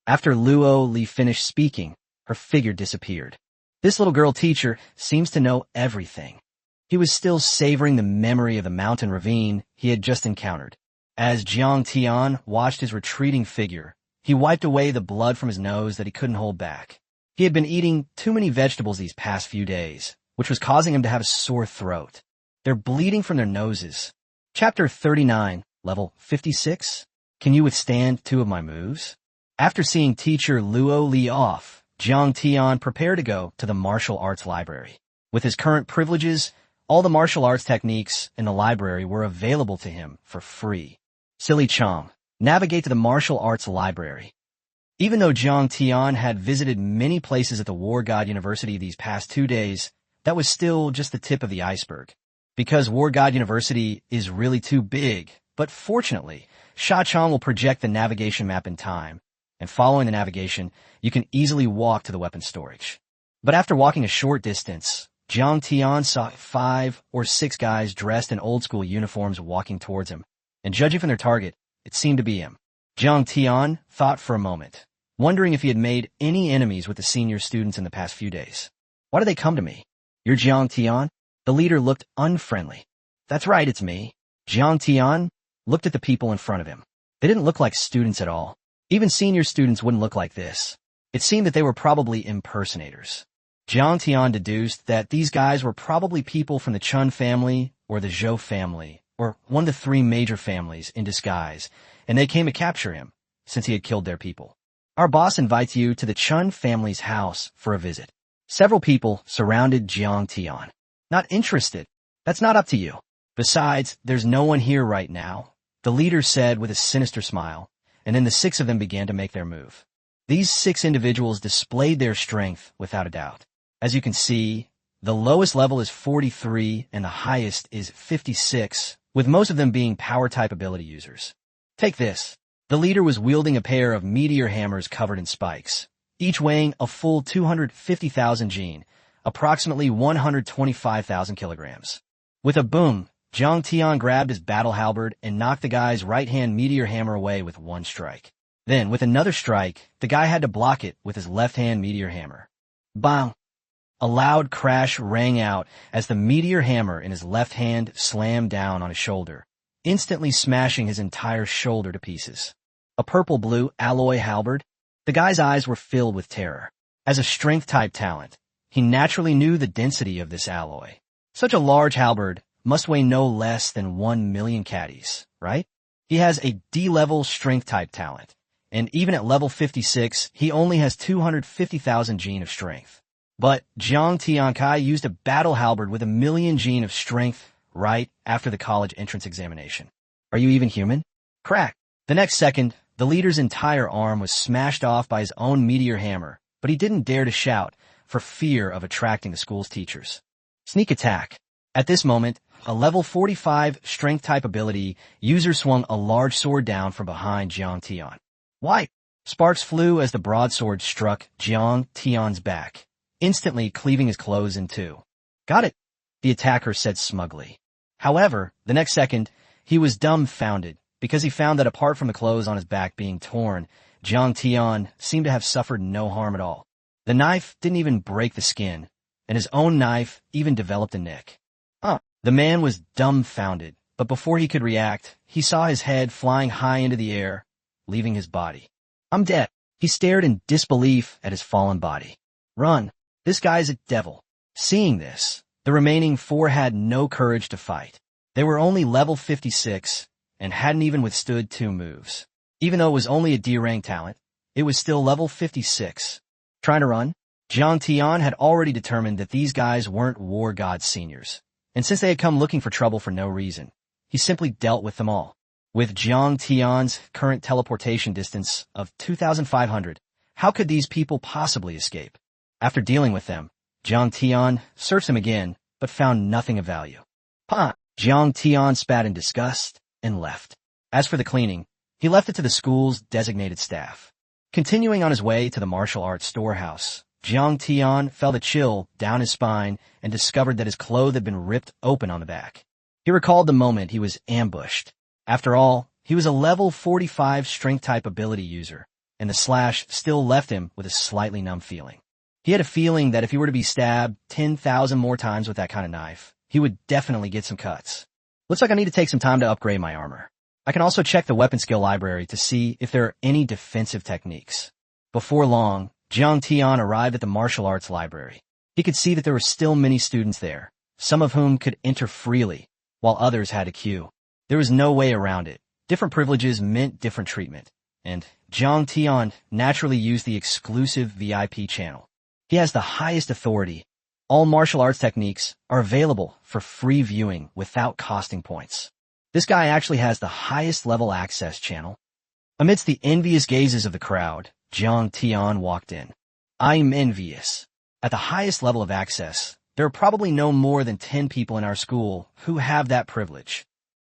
After Luo Li finished speaking, her figure disappeared. This little girl teacher seems to know everything. He was still savoring the memory of the mountain ravine he had just encountered. As Jiang Tian watched his retreating figure, he wiped away the blood from his nose that he couldn't hold back. He had been eating too many vegetables these past few days, which was causing him to have a sore throat. They're bleeding from their noses. Chapter 39, Level 56. Can you withstand 2 of my moves? After seeing teacher Luo Li off, Jiang Tian prepared to go to the martial arts library. With his current privileges, all the martial arts techniques in the library were available to him for free. Silly Chong, navigate to the martial arts library. Even though Jiang Tian had visited many places at the War God University these past 2 days, that was still just the tip of the iceberg. Because War God University is really too big, but fortunately, Sha Chong will project the navigation map in time, and following the navigation, you can easily walk to the weapon storage. But after walking a short distance, Jiang Tian saw 5 or 6 guys dressed in old-school uniforms walking towards him, and judging from their target, it seemed to be him. Jiang Tian thought for a moment, wondering if he had made any enemies with the senior students in the past few days. Why did they come to me? You're Jiang Tian? The leader looked unfriendly. That's right, it's me. Jiang Tian looked at the people in front of him. They didn't look like students at all. Even senior students wouldn't look like this. It seemed that they were probably impersonators. Jiang Tian deduced that these guys were probably people from the Chun family or the Zhou family, or one of the 3 major families in disguise, and they came to capture him, since he had killed their people. Our boss invites you to the Chun family's house for a visit. Several people surrounded Jiang Tian. Not interested. That's not up to you. Besides, there's no one here right now, the leader said with a sinister smile, and then the 6 of them began to make their move. These 6 individuals displayed their strength without a doubt. As you can see, the lowest level is 43 and the highest is 56, with most of them being power-type ability users. Take this. The leader was wielding a pair of meteor hammers covered in spikes, each weighing a full 250,000 gene, approximately 125,000 kilograms. With a boom, Jiang Tian grabbed his battle halberd and knocked the guy's right-hand meteor hammer away with 1 strike. Then, with another strike, the guy had to block it with his left-hand meteor hammer. Bang! A loud crash rang out as the meteor hammer in his left hand slammed down on his shoulder, instantly smashing his entire shoulder to pieces. A purple-blue alloy halberd? The guy's eyes were filled with terror. As a strength-type talent, he naturally knew the density of this alloy. Such a large halberd must weigh no less than 1 million caddies, right? He has a D-level strength-type talent, and even at level 56, he only has 250,000 gene of strength. But Jiang Tiankai used a battle halberd with 1 million gene of strength right after the college entrance examination. Are you even human? Crack! The next second, the leader's entire arm was smashed off by his own meteor hammer, but he didn't dare to shout for fear of attracting the school's teachers. Sneak attack. At this moment, a level 45 strength-type ability user swung a large sword down from behind Jiang Tian. Why? Sparks flew as the broadsword struck Jiang Tian's back, instantly cleaving his clothes in 2. Got it, the attacker said smugly. However, the next second, he was dumbfounded because he found that apart from the clothes on his back being torn, Jiang Tian seemed to have suffered no harm at all. The knife didn't even break the skin, and his own knife even developed a nick. The man was dumbfounded, but before he could react, he saw his head flying high into the air, leaving his body. I'm dead. He stared in disbelief at his fallen body. Run. This guy's a devil. Seeing this, the remaining four had no courage to fight. They were only level 56 and hadn't even withstood 2 moves. Even though it was only a D-rank talent, it was still level 56. Trying to run? Jiang Tian had already determined that these guys weren't War God seniors. And since they had come looking for trouble for no reason, he simply dealt with them all. With Jiang Tian's current teleportation distance of 2,500, how could these people possibly escape? After dealing with them, Jiang Tian searched them again, but found nothing of value. Jiang Tian spat in disgust and left. As for the cleaning, he left it to the school's designated staff. Continuing on his way to the martial arts storehouse, Jiang Tian felt a chill down his spine and discovered that his clothes had been ripped open on the back. He recalled the moment he was ambushed. After all, he was a level 45 strength-type ability user, and the slash still left him with a slightly numb feeling. He had a feeling that if he were to be stabbed 10,000 more times with that kind of knife, he would definitely get some cuts. Looks like I need to take some time to upgrade my armor. I can also check the weapon skill library to see if there are any defensive techniques. Before long, Jiang Tian arrived at the martial arts library. He could see that there were still many students there, some of whom could enter freely, while others had a queue. There was no way around it. Different privileges meant different treatment, and Jiang Tian naturally used the exclusive VIP channel. He has the highest authority. All martial arts techniques are available for free viewing without costing points. This guy actually has the highest level access channel. Amidst the envious gazes of the crowd, Jiang Tian walked in. I'm envious. At the highest level of access, there are probably no more than 10 people in our school who have that privilege.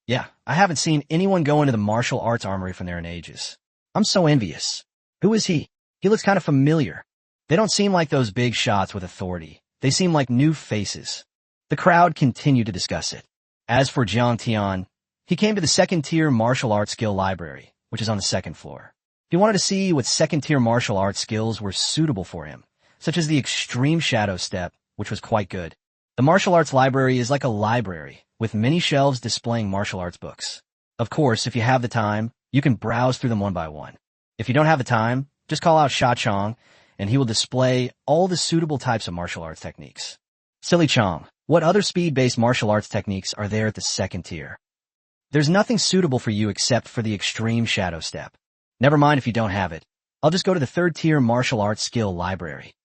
Yeah, I haven't seen anyone go into the martial arts armory from there in ages. I'm so envious. Who is he? He looks kind of familiar. They don't seem like those big shots with authority. They seem like new faces. The crowd continued to discuss it. As for Jiang Tian, he came to the second-tier martial arts skill library, which is on the 2nd floor. He wanted to see what second-tier martial arts skills were suitable for him, such as the extreme shadow step, which was quite good. The martial arts library is like a library, with many shelves displaying martial arts books. Of course, if you have the time, you can browse through them one by one. If you don't have the time, just call out Sha Chong, and he will display all the suitable types of martial arts techniques. Silly Chong, what other speed-based martial arts techniques are there at the 2nd tier? There's nothing suitable for you except for the extreme shadow step. Never mind if you don't have it. I'll just go to the 3rd-tier martial arts skill library.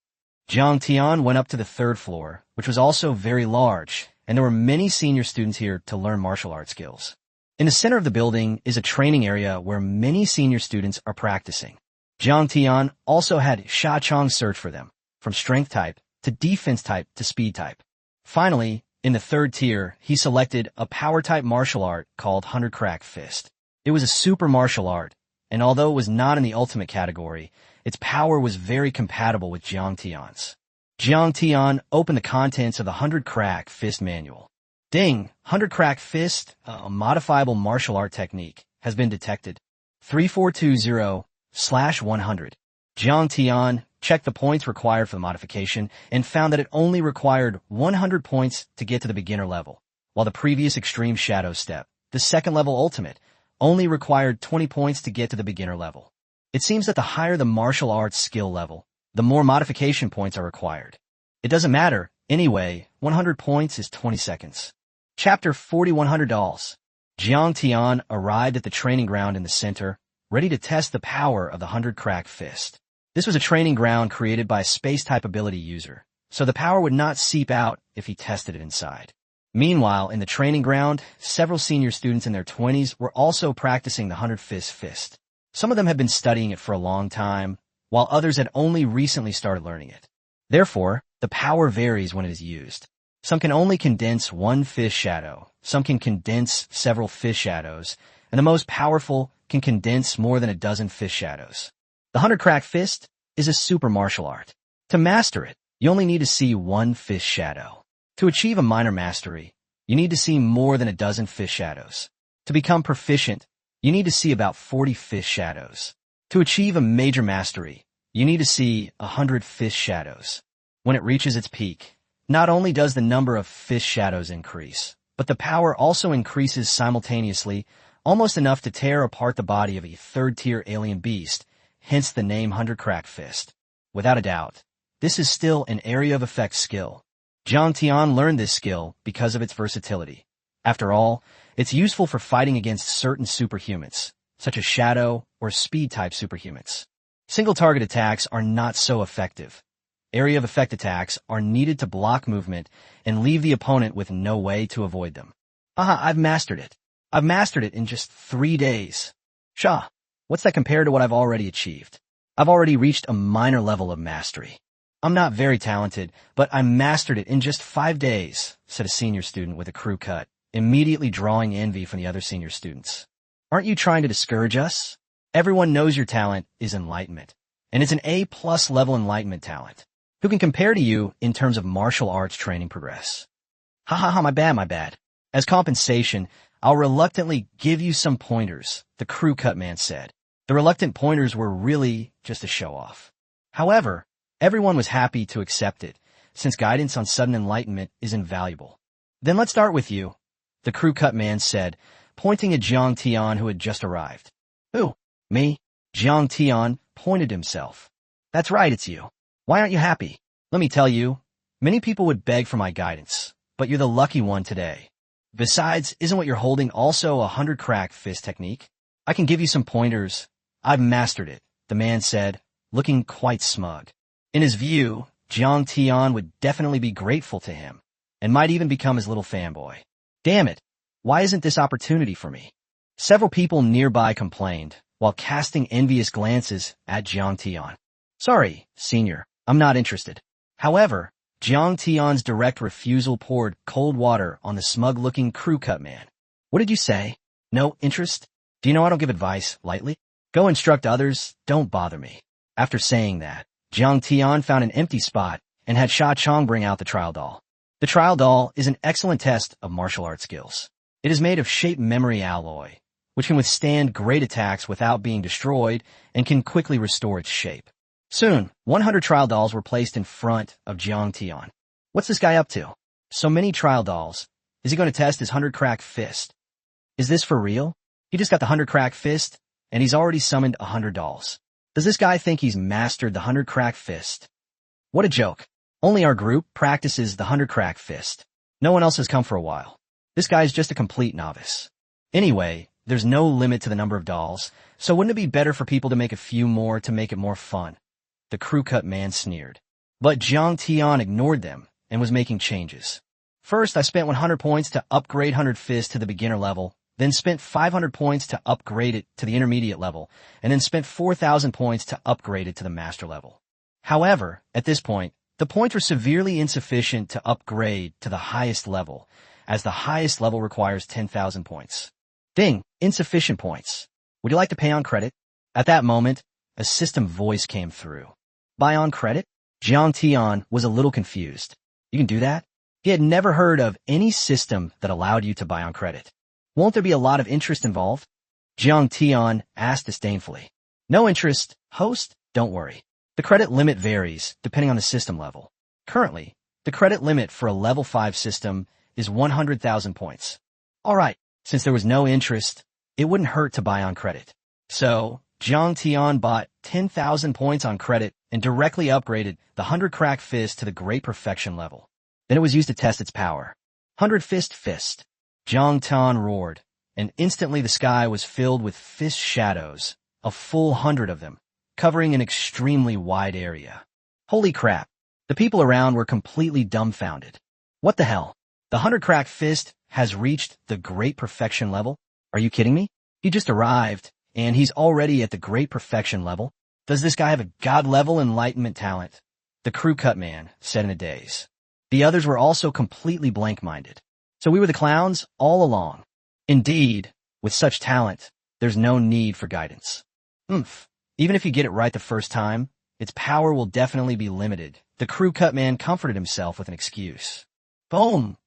Jiang Tian went up to the 3rd floor, which was also very large, and there were many senior students here to learn martial arts skills. In the center of the building is a training area where many senior students are practicing. Jiang Tian also had Sha Chong search for them, from strength type to defense type to speed type. Finally, in the 3rd tier, he selected a power-type martial art called 100 Crack Fist. It was a super martial art, and although it was not in the ultimate category, its power was very compatible with Jiang Tian's. Jiang Tian opened the contents of the 100 Crack Fist manual. Ding! 100 Crack Fist, a modifiable martial art technique, has been detected. 3420/100. Jiang Tian checked the points required for the modification and found that it only required 100 points to get to the beginner level, while the previous extreme shadow step, the 2nd level ultimate, only required 20 points to get to the beginner level. It seems that the higher the martial arts skill level, the more modification points are required. It doesn't matter. Anyway, 100 points is 20 seconds. Chapter 4100 Dolls. Jiang Tian arrived at the training ground in the center, ready to test the power of the 100 Crack Fist. This was a training ground created by a space-type ability user, so the power would not seep out if he tested it inside. Meanwhile, in the training ground, several senior students in their 20s were also practicing the 100 Fist. Some of them had been studying it for a long time, while others had only recently started learning it. Therefore, the power varies when it is used. Some can only condense one fist shadow, some can condense several fist shadows, and the most powerful can condense more than a dozen fist shadows. The 100 Crack Fist is a super martial art. To master it, you only need to see one fist shadow. To achieve a minor mastery, you need to see more than a dozen fist shadows. To become proficient, you need to see about 40 fist shadows. To achieve a major mastery, You need to see 100 fist shadows. When it reaches its peak, not only does the number of fist shadows increase, but the power also increases simultaneously, almost enough to tear apart the body of a third-tier alien beast, hence the name 100 Crack Fist. Without a doubt, this is still an area of effect skill. Jiang Tian learned this skill because of its versatility. After all, it's useful for fighting against certain superhumans, such as shadow or speed-type superhumans. Single-target attacks are not so effective. Area of effect attacks are needed to block movement and leave the opponent with no way to avoid them. I've mastered it. I've mastered it in just 3 days. Shah, what's that compared to what I've already achieved? I've already reached a minor level of mastery. I'm not very talented, but I mastered it in just 5 days, said a senior student with a crew cut, immediately drawing envy from the other senior students. Aren't you trying to discourage us? Everyone knows your talent is enlightenment, and it's an A+ level enlightenment talent. Who can compare to you in terms of martial arts training progress? My bad. As compensation, I'll reluctantly give you some pointers, the crew cut man said. The reluctant pointers were really just a show-off. However, everyone was happy to accept it, since guidance on sudden enlightenment is invaluable. Then let's start with you, the crew cut man said, pointing at Jiang Tian who had just arrived. Who? Me? Jiang Tian pointed himself. That's right, it's you. Why aren't you happy? Let me tell you, many people would beg for my guidance, but you're the lucky one today. Besides, isn't what you're holding also a 100 Crack Fist technique? I can give you some pointers. I've mastered it, the man said, looking quite smug. In his view, Jiang Tian would definitely be grateful to him, and might even become his little fanboy. Damn it, why isn't this opportunity for me? Several people nearby complained, while casting envious glances at Jiang Tian. Sorry, senior, I'm not interested. However, Jiang Tian's direct refusal poured cold water on the smug-looking crew cut man. What did you say? No interest? Do you know I don't give advice lightly? Go instruct others, don't bother me. After saying that, Jiang Tian found an empty spot and had Sha Chong bring out the trial doll. The trial doll is an excellent test of martial arts skills. It is made of shape memory alloy, which can withstand great attacks without being destroyed and can quickly restore its shape. Soon, 100 trial dolls were placed in front of Jiang Tian. What's this guy up to? So many trial dolls. Is he going to test his 100 Crack Fist? Is this for real? He just got the 100 Crack Fist, and he's already summoned 100 dolls. Does this guy think he's mastered the 100 Crack Fist? What a joke. Only our group practices the 100 Crack Fist. No one else has come for a while. This guy's just a complete novice. Anyway, there's no limit to the number of dolls, so wouldn't it be better for people to make a few more to make it more fun? The crew cut man sneered. But Jiang Tian ignored them and was making changes. First, I spent 100 points to upgrade 100 Fist to the beginner level, then spent 500 points to upgrade it to the intermediate level, and then spent 4,000 points to upgrade it to the master level. However, at this point, the points were severely insufficient to upgrade to the highest level, as the highest level requires 10,000 points. Ding, insufficient points. Would you like to pay on credit? At that moment, a system voice came through. Buy on credit? Jiang Tian was a little confused. You can do that? He had never heard of any system that allowed you to buy on credit. Won't there be a lot of interest involved? Jiang Tian asked disdainfully. No interest, host? Don't worry. The credit limit varies depending on the system level. Currently, the credit limit for a level 5 system is 100,000 points. Alright, since there was no interest, it wouldn't hurt to buy on credit. So, Jiang Tian bought 10,000 points on credit and directly upgraded the 100 Crack Fist to the Great Perfection level. Then it was used to test its power. 100 Fist. Jiang Tian roared, and instantly the sky was filled with fist shadows, a full 100 of them, covering an extremely wide area. Holy crap! The people around were completely dumbfounded. What the hell? The 100 Crack Fist has reached the Great Perfection level? Are you kidding me? He just arrived, and he's already at the Great Perfection level. Does this guy have a god-level enlightenment talent? The crew cut man said in a daze. The others were also completely blank-minded. So we were the clowns all along. Indeed, with such talent, there's no need for guidance. Even if you get it right the first time, its power will definitely be limited. The crew cut man comforted himself with an excuse. Boom!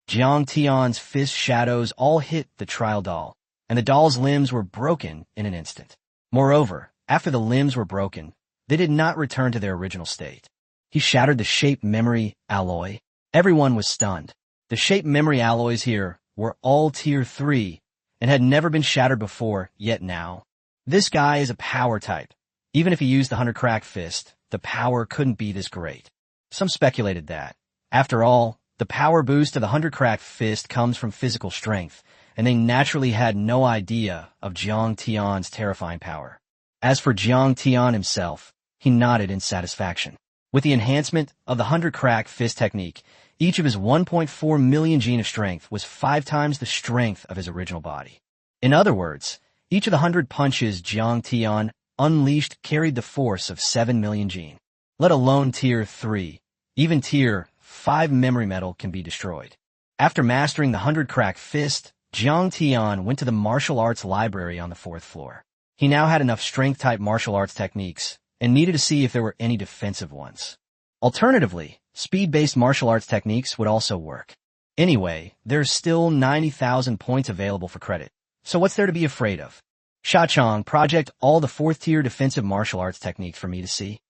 Jiang Tian's fist shadows all hit the trial doll, and the doll's limbs were broken in an instant. Moreover, after the limbs were broken, they did not return to their original state. He shattered the shape memory alloy. Everyone was stunned. The shape memory alloys here were all tier 3 and had never been shattered before, yet now. This guy is a power type. Even if he used the 100 crack fist, the power couldn't be this great. Some speculated that, after all, the power boost of the 100 crack fist comes from physical strength, and they naturally had no idea of Jiang Tian's terrifying power. As for Jiang Tian himself, he nodded in satisfaction. With the enhancement of the 100 crack fist technique, each of his 1.4 million gene of strength was 5 times the strength of his original body. In other words, each of the 100 punches Jiang Tian unleashed carried the force of 7 million gene. Let alone tier 3, even tier 5 memory metal can be destroyed. After mastering the 100 crack fist, Jiang Tian went to the martial arts library on the 4th floor. He now had enough strength-type martial arts techniques and needed to see if there were any defensive ones. Alternatively, speed-based martial arts techniques would also work. Anyway, there's still 90,000 points available for credit. So what's there to be afraid of? Shachang, project all the 4th-tier defensive martial arts techniques for me to see.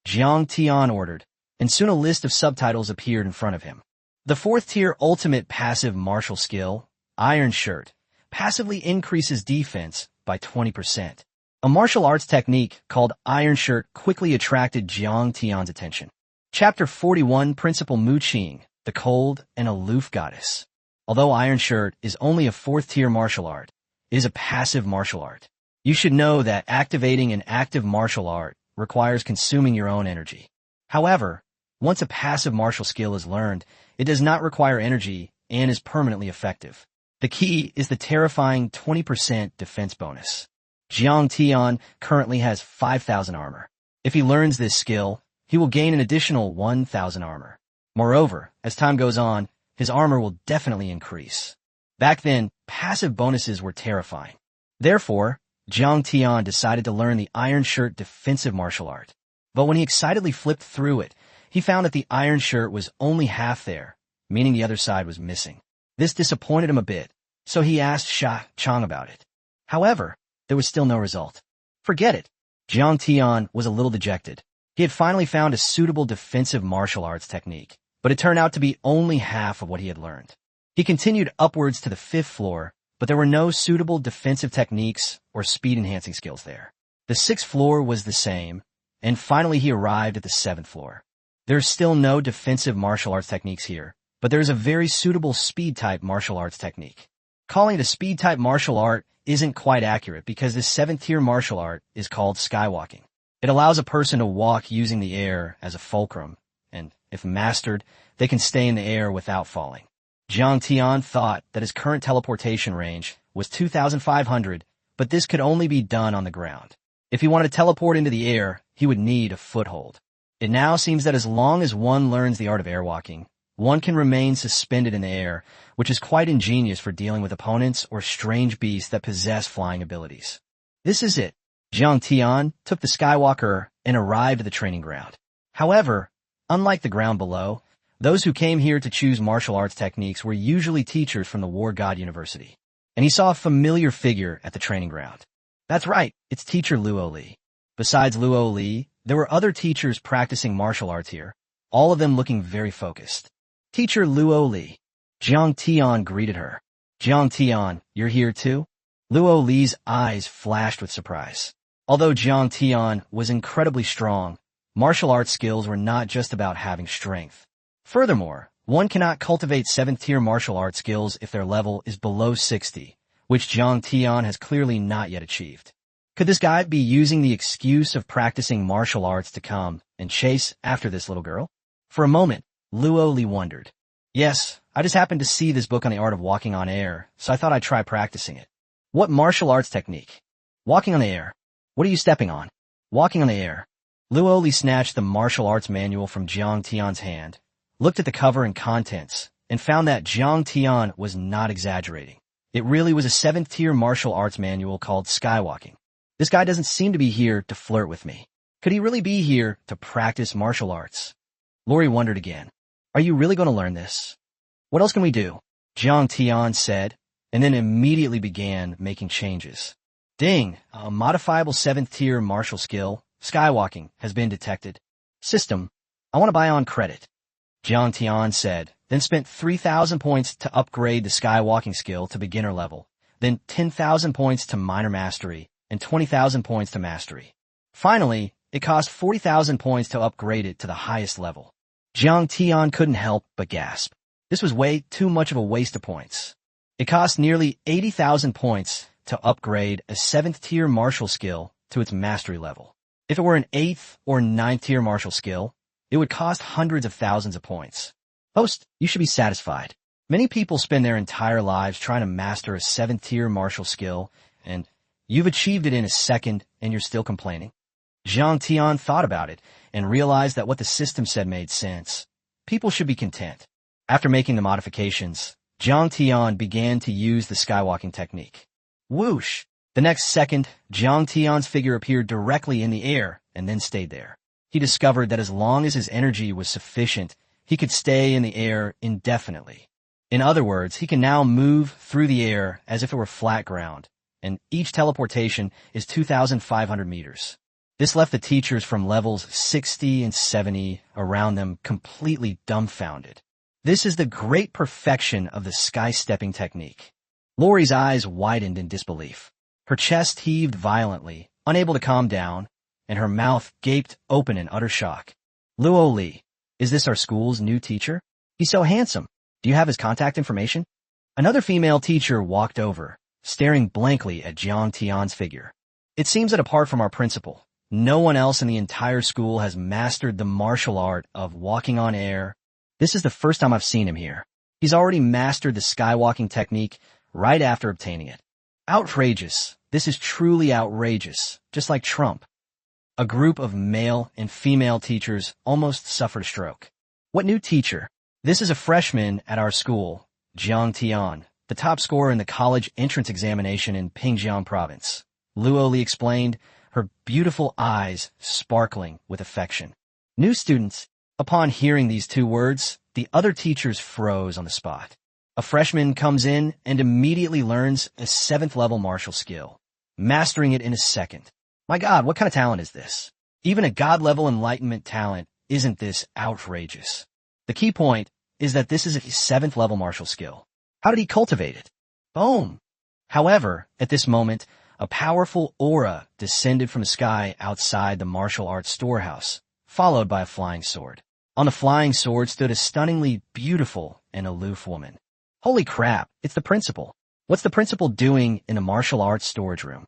Jiang Tian ordered, and soon a list of subtitles appeared in front of him. The 4th-tier ultimate passive martial skill, Iron Shirt, passively increases defense by 20%. A martial arts technique called Iron Shirt quickly attracted Jiang Tian's attention. Chapter 41, Principal Mu Qing, the Cold and Aloof Goddess. Although Iron Shirt is only a 4th-tier martial art, it is a passive martial art. You should know that activating an active martial art requires consuming your own energy. However, once a passive martial skill is learned, it does not require energy and is permanently effective. The key is the terrifying 20% defense bonus. Jiang Tian currently has 5,000 armor. If he learns this skill, he will gain an additional 1,000 armor. Moreover, as time goes on, his armor will definitely increase. Back then, passive bonuses were terrifying. Therefore, Jiang Tian decided to learn the Iron Shirt defensive martial art. But when he excitedly flipped through it, he found that the Iron Shirt was only half there, meaning the other side was missing. This disappointed him a bit, so he asked Shachang about it. However, there was still no result. Forget it. Jiang Tian was a little dejected. He had finally found a suitable defensive martial arts technique, but it turned out to be only half of what he had learned. He continued upwards to the 5th floor, but there were no suitable defensive techniques or speed-enhancing skills there. The 6th floor was the same, and finally he arrived at the 7th floor. There's still no defensive martial arts techniques here, but there is a very suitable speed-type martial arts technique. Calling it a speed-type martial art isn't quite accurate because this 7th-tier martial art is called skywalking. It allows a person to walk using the air as a fulcrum, and if mastered, they can stay in the air without falling. Jiang Tian thought that his current teleportation range was 2,500, but this could only be done on the ground. If he wanted to teleport into the air, he would need a foothold. It now seems that as long as one learns the art of airwalking, one can remain suspended in the air, which is quite ingenious for dealing with opponents or strange beasts that possess flying abilities. This is it. Jiang Tian took the Skywalker and arrived at the training ground. However, unlike the ground below, those who came here to choose martial arts techniques were usually teachers from the War God University. And he saw a familiar figure at the training ground. That's right, it's teacher Luo Li. Besides Luo Li, there were other teachers practicing martial arts here, all of them looking very focused. Teacher Luo Li. Jiang Tian greeted her. Jiang Tian, you're here too? Luo Li's eyes flashed with surprise. Although Jiang Tian was incredibly strong, martial arts skills were not just about having strength. Furthermore, one cannot cultivate 7th-tier martial arts skills if their level is below 60, which Jiang Tian has clearly not yet achieved. Could this guy be using the excuse of practicing martial arts to come and chase after this little girl? For a moment, Luo Li wondered. Yes, I just happened to see this book on the art of walking on air, so I thought I'd try practicing it. What martial arts technique? Walking on the air. What are you stepping on? Walking on the air. Luo Li snatched the martial arts manual from Jiang Tian's hand, looked at the cover and contents, and found that Jiang Tian was not exaggerating. It really was a 7th-tier martial arts manual called Skywalking. This guy doesn't seem to be here to flirt with me. Could he really be here to practice martial arts? Lori wondered again. Are you really going to learn this? What else can we do? Jiang Tian said, and then immediately began making changes. Ding, a modifiable 7th-tier martial skill, Skywalking has been detected. System, I want to buy on credit. Jiang Tian said, then spent 3,000 points to upgrade the skywalking skill to beginner level, then 10,000 points to minor mastery, and 20,000 points to mastery. Finally, it cost 40,000 points to upgrade it to the highest level. Jiang Tian couldn't help but gasp. This was way too much of a waste of points. It cost nearly 80,000 points to upgrade a 7th tier martial skill to its mastery level. If it were an 8th or 9th tier martial skill, it would cost hundreds of thousands of points. Host, you should be satisfied. Many people spend their entire lives trying to master a 7th tier martial skill, and you've achieved it in a second and you're still complaining. Jiang Tian thought about it and realized that what the system said made sense. People should be content. After making the modifications, Jiang Tian began to use the skywalking technique. Whoosh! The next second, Jiang Tian's figure appeared directly in the air and then stayed there. He discovered that as long as his energy was sufficient, he could stay in the air indefinitely. In other words, he can now move through the air as if it were flat ground, and each teleportation is 2,500 meters. This left the teachers from levels 60 and 70 around them completely dumbfounded. This is the great perfection of the sky-stepping technique. Lori's eyes widened in disbelief. Her chest heaved violently, unable to calm down, and her mouth gaped open in utter shock. Luo Li, is this our school's new teacher? He's so handsome. Do you have his contact information? Another female teacher walked over, staring blankly at Jiang Tian's figure. It seems that apart from our principal, no one else in the entire school has mastered the martial art of walking on air. This is the first time I've seen him here. He's already mastered the skywalking technique right after obtaining it. Outrageous. This is truly outrageous, just like Trump. A group of male and female teachers almost suffered a stroke. What new teacher? This is a freshman at our school, Jiang Tian, the top scorer in the college entrance examination in Pingjiang province. Luo Li explained, her beautiful eyes sparkling with affection. New students. Upon hearing these two words, the other teachers froze on the spot. A freshman comes in and immediately learns a 7th level martial skill, mastering it in a second. My God, what kind of talent is this? Even a God-level enlightenment talent isn't this outrageous. The key point is that this is a 7th level martial skill. How did he cultivate it? Boom! However, at this moment, a powerful aura descended from the sky outside the martial arts storehouse, followed by a flying sword. On the flying sword stood a stunningly beautiful and aloof woman. Holy crap, it's the principal. What's the principal doing in the martial arts storage room?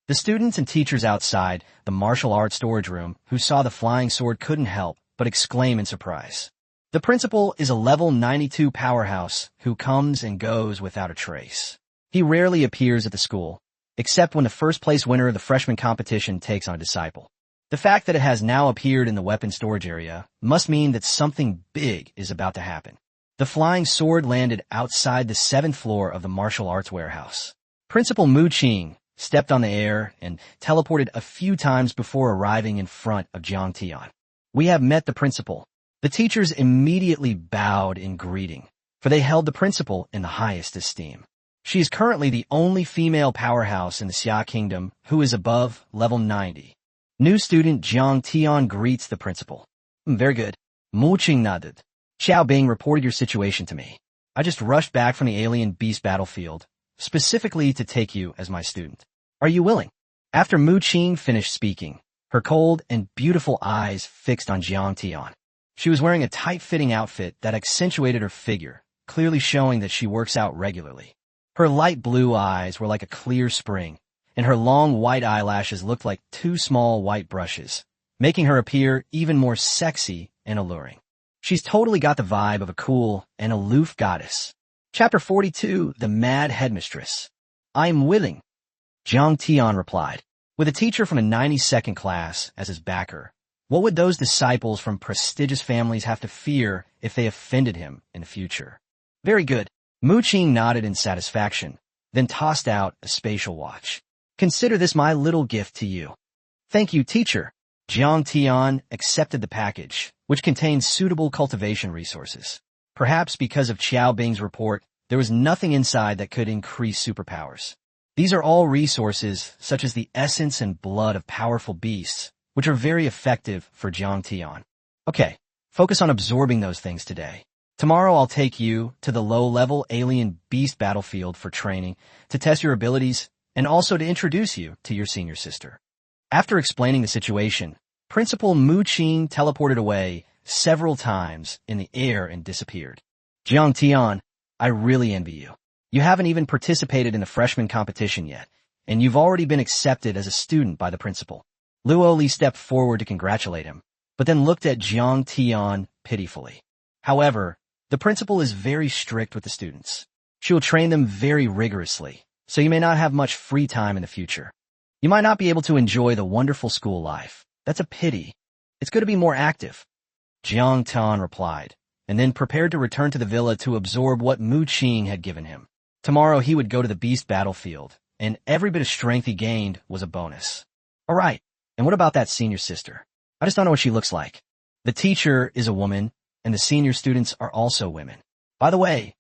The students and teachers outside the martial arts storage room who saw the flying sword couldn't help but exclaim in surprise. The principal is a level 92 powerhouse who comes and goes without a trace. He rarely appears at the school, except when the first place winner of the freshman competition takes on a disciple. The fact that it has now appeared in the weapon storage area must mean that something big is about to happen. The flying sword landed outside the 7th floor of the martial arts warehouse. Principal Mu Qing stepped on the air and teleported a few times before arriving in front of Jiang Tian. We have met the principal. The teachers immediately bowed in greeting, for they held the principal in the highest esteem. She is currently the only female powerhouse in the Xia Kingdom who is above level 90. New student Jiang Tian greets the principal. Very good. Mu Qing nodded. Xiao Bing reported your situation to me. I just rushed back from the alien beast battlefield, specifically to take you as my student. Are you willing? After Mu Qing finished speaking, her cold and beautiful eyes fixed on Jiang Tian. She was wearing a tight-fitting outfit that accentuated her figure, clearly showing that she works out regularly. Her light blue eyes were like a clear spring, and her long white eyelashes looked like 2 small white brushes, making her appear even more sexy and alluring. She's totally got the vibe of a cool and aloof goddess. Chapter 42, The Mad Headmistress. I'm willing, Jiang Tian replied. With a teacher from a 92nd class as his backer, what would those disciples from prestigious families have to fear if they offended him in the future? Very good. Mu Qing nodded in satisfaction, then tossed out a spatial watch. Consider this my little gift to you. Thank you, teacher. Jiang Tian accepted the package, which contained suitable cultivation resources. Perhaps because of Xiao Bing's report, there was nothing inside that could increase superpowers. These are all resources such as the essence and blood of powerful beasts, which are very effective for Jiang Tian. Okay, focus on absorbing those things today. Tomorrow I'll take you to the low-level alien beast battlefield for training to test your abilities and also to introduce you to your senior sister. After explaining the situation, Principal Mu Qing teleported away several times in the air and disappeared. Jiang Tian, I really envy you. You haven't even participated in the freshman competition yet, and you've already been accepted as a student by the principal. Luo Li stepped forward to congratulate him, but then looked at Jiang Tian pitifully. However, the principal is very strict with the students. She will train them very rigorously, so you may not have much free time in the future. You might not be able to enjoy the wonderful school life. That's a pity. It's good to be more active. Jiang Tian replied, and then prepared to return to the villa to absorb what Mu Qing had given him. Tomorrow he would go to the beast battlefield, and every bit of strength he gained was a bonus. All right, and what about that senior sister? I just don't know what she looks like. The teacher is a woman, and the senior students are also women. By the way,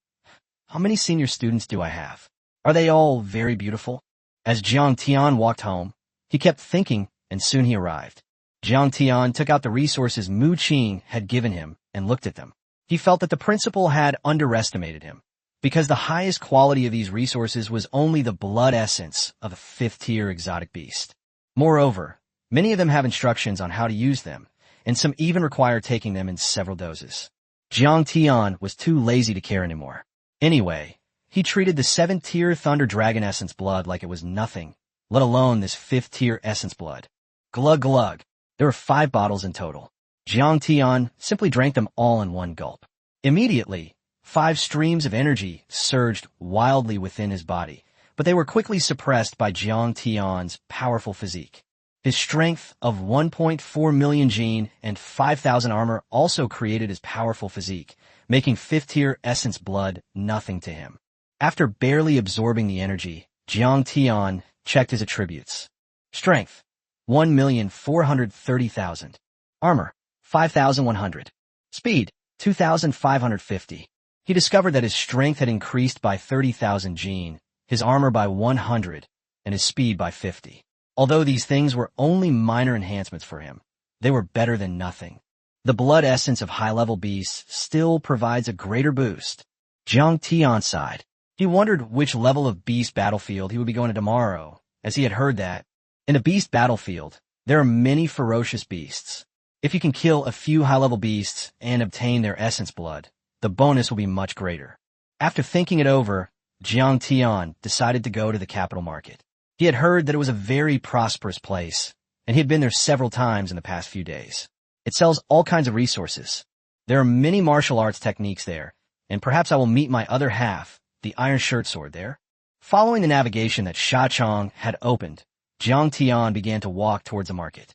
how many senior students do I have? Are they all very beautiful? As Jiang Tian walked home, he kept thinking, and soon he arrived. Jiang Tian took out the resources Mu Qing had given him and looked at them. He felt that the principal had underestimated him, because the highest quality of these resources was only the blood essence of a 5th-tier exotic beast. Moreover, many of them have instructions on how to use them, and some even require taking them in several doses. Jiang Tian was too lazy to care anymore. Anyway, he treated the 7th-tier Thunder Dragon Essence blood like it was nothing, let alone this 5th-tier Essence blood. Glug glug. There were 5 bottles in total. Jiang Tian simply drank them all in one gulp. Immediately, 5 streams of energy surged wildly within his body, but they were quickly suppressed by Jiang Tian's powerful physique. His strength of 1.4 million gene and 5,000 armor also created his powerful physique, making 5th-tier Essence blood nothing to him. After barely absorbing the energy, Jiang Tian checked his attributes. Strength, 1,430,000. Armor, 5,100. Speed, 2,550. He discovered that his strength had increased by 30,000 gene, his armor by 100, and his speed by 50. Although these things were only minor enhancements for him, they were better than nothing. The blood essence of high-level beasts still provides a greater boost. Jiang Tian sighed. He wondered which level of beast battlefield he would be going to tomorrow, as he had heard that, in a beast battlefield, there are many ferocious beasts. If you can kill a few high-level beasts and obtain their essence blood, the bonus will be much greater. After thinking it over, Jiang Tian decided to go to the capital market. He had heard that it was a very prosperous place, and he had been there several times in the past few days. It sells all kinds of resources. There are many martial arts techniques there, and perhaps I will meet my other half, the Iron Shirt Sword, there. Following the navigation that Sha Chong had opened, Jiang Tian began to walk towards the market.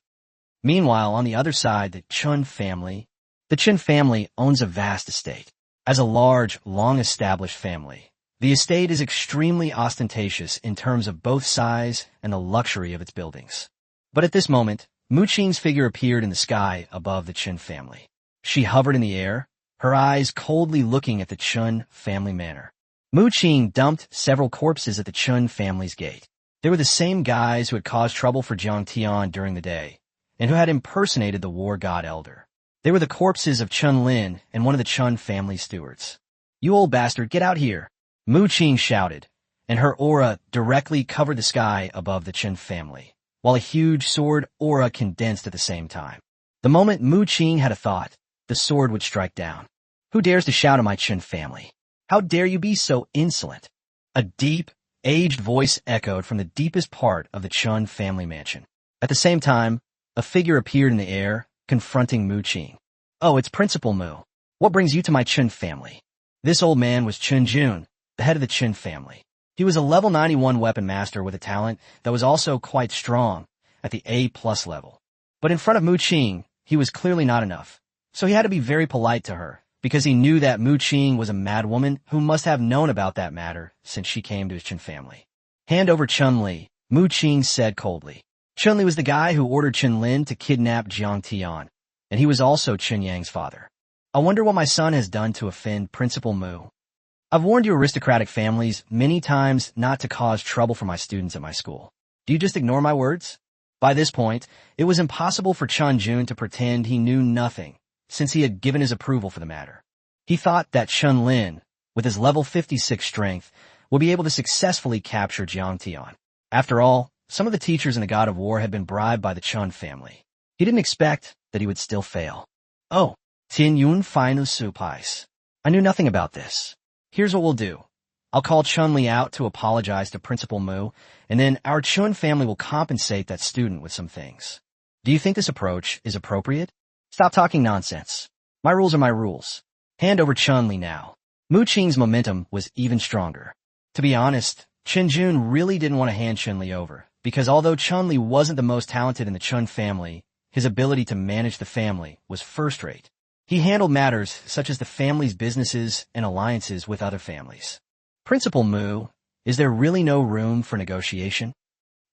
Meanwhile, on the other side, the Chen family owns a vast estate. As a large, long-established family, the estate is extremely ostentatious in terms of both size and the luxury of its buildings. But at this moment, Mu Qing's figure appeared in the sky above the Chen family. She hovered in the air, her eyes coldly looking at the Chen family manor. Mu Qing dumped several corpses at the Chen family's gate. They were the same guys who had caused trouble for Jiang Tian during the day, and who had impersonated the war god elder. They were the corpses of Chen Lin and one of the Chen family stewards. "You old bastard, get out here!" Mu Qing shouted, and her aura directly covered the sky above the Chen family, while a huge sword aura condensed at the same time. The moment Mu Qing had a thought, the sword would strike down. "Who dares to shout at my Chen family? How dare you be so insolent?" A deep, aged voice echoed from the deepest part of the Chen family mansion. At the same time, a figure appeared in the air, confronting Mu Qing. "Oh, it's Principal Mu. What brings you to my Chen family?" This old man was Chen Jun, the head of the Chen family. He was a level 91 weapon master with a talent that was also quite strong, at the A+ level. But in front of Mu Qing, he was clearly not enough, so he had to be very polite to her, because he knew that Mu Qing was a mad woman who must have known about that matter since she came to his Chen family. "Hand over Chun Li," Mu Qing said coldly. Chun Li was the guy who ordered Chen Lin to kidnap Jiang Tian, and he was also Chen Yang's father. "I wonder what my son has done to offend Principal Mu. I've warned you aristocratic families many times not to cause trouble for my students at my school. Do you just ignore my words?" By this point, it was impossible for Chun Jun to pretend he knew nothing, since he had given his approval for the matter. He thought that Chun Lin, with his level 56 strength, would be able to successfully capture Jiang Tian. After all, some of the teachers in the God of War had been bribed by the Chun family. He didn't expect that he would still fail. Oh, Tian Yun final supplies. I knew nothing about this. Here's what we'll do. I'll call Chun-Li out to apologize to Principal Mu, and then our Chun family will compensate that student with some things. Do you think this approach is appropriate? Stop talking nonsense. My rules are my rules. Hand over Chun-Li now. Mu Qing's momentum was even stronger. To be honest, Chun Jun really didn't want to hand Chun-Li over, because although Chun-Li wasn't the most talented in the Chun family, his ability to manage the family was first-rate. He handled matters such as the family's businesses and alliances with other families. Principal Mu, is there really no room for negotiation?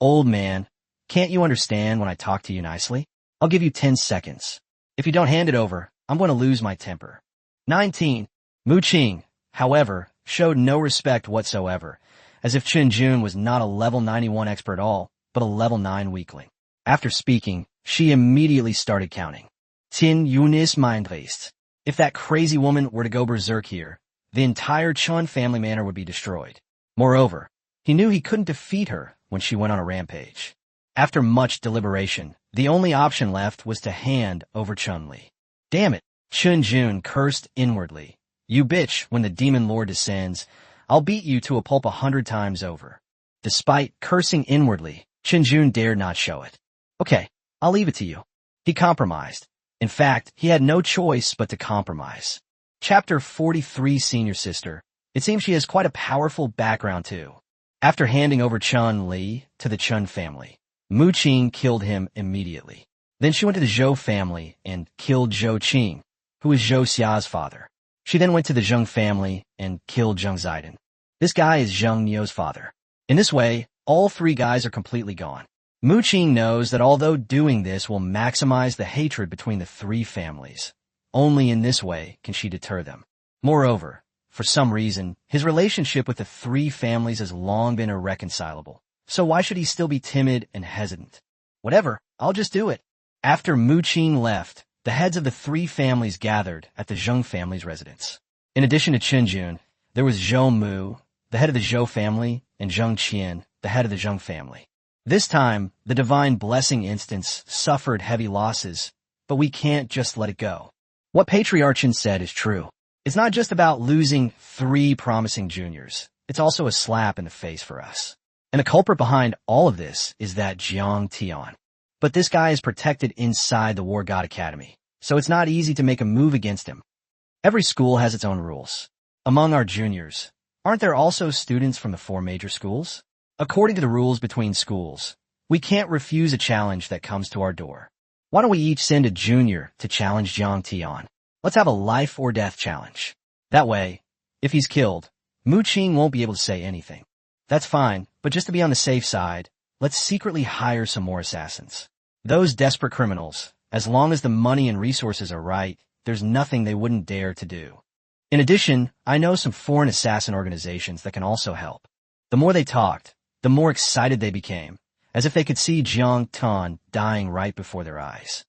Old man, can't you understand when I talk to you nicely? I'll give you 10 seconds. If you don't hand it over, I'm going to lose my temper. 19. Mu Qing, however, showed no respect whatsoever, as if Chun Jun was not a level 91 expert at all, but a level 9 weakling. After speaking, she immediately started counting. Tin Yunis Mindreist. If that crazy woman were to go berserk here, the entire Chun family manor would be destroyed. Moreover, he knew he couldn't defeat her when she went on a rampage. After much deliberation, the only option left was to hand over Chun-Li. Damn it, Chun Jun cursed inwardly. You bitch, when the demon lord descends, I'll beat you to a pulp 100 times over. Despite cursing inwardly, Chun Jun dared not show it. Okay, I'll leave it to you. He compromised. In fact, he had no choice but to compromise. Chapter 43 Senior Sister. It seems she has quite a powerful background too. After handing over Chun-Li to the Chun family, Mu Qing killed him immediately. Then she went to the Zhou family and killed Zhou Qing, who is Zhou Xia's father. She then went to the Zheng family and killed Zheng Zidong. This guy is Zheng Niu's father. In this way, all 3 guys are completely gone. Mu Qing knows that although doing this will maximize the hatred between the 3 families, only in this way can she deter them. Moreover, for some reason, his relationship with the 3 families has long been irreconcilable. So why should he still be timid and hesitant? Whatever, I'll just do it. After Mu Qing left, the heads of the 3 families gathered at the Zheng family's residence. In addition to Chun Jun, there was Zhou Mu, the head of the Zhou family, and Zheng Qian, the head of the Zheng family. This time, the Divine Blessing instance suffered heavy losses, but we can't just let it go. What Patriarchan said is true. It's not just about losing 3 promising juniors. It's also a slap in the face for us. And the culprit behind all of this is that Jiang Tian. But this guy is protected inside the War God Academy, so it's not easy to make a move against him. Every school has its own rules. Among our juniors, aren't there also students from the 4 major schools? According to the rules between schools, we can't refuse a challenge that comes to our door. Why don't we each send a junior to challenge Jiang Tian? Let's have a life or death challenge. That way, if he's killed, Mu Qing won't be able to say anything. That's fine, but just to be on the safe side, let's secretly hire some more assassins. Those desperate criminals, as long as the money and resources are right, there's nothing they wouldn't dare to do. In addition, I know some foreign assassin organizations that can also help. The more they talked, the more excited they became, as if they could see Jiang Tian dying right before their eyes.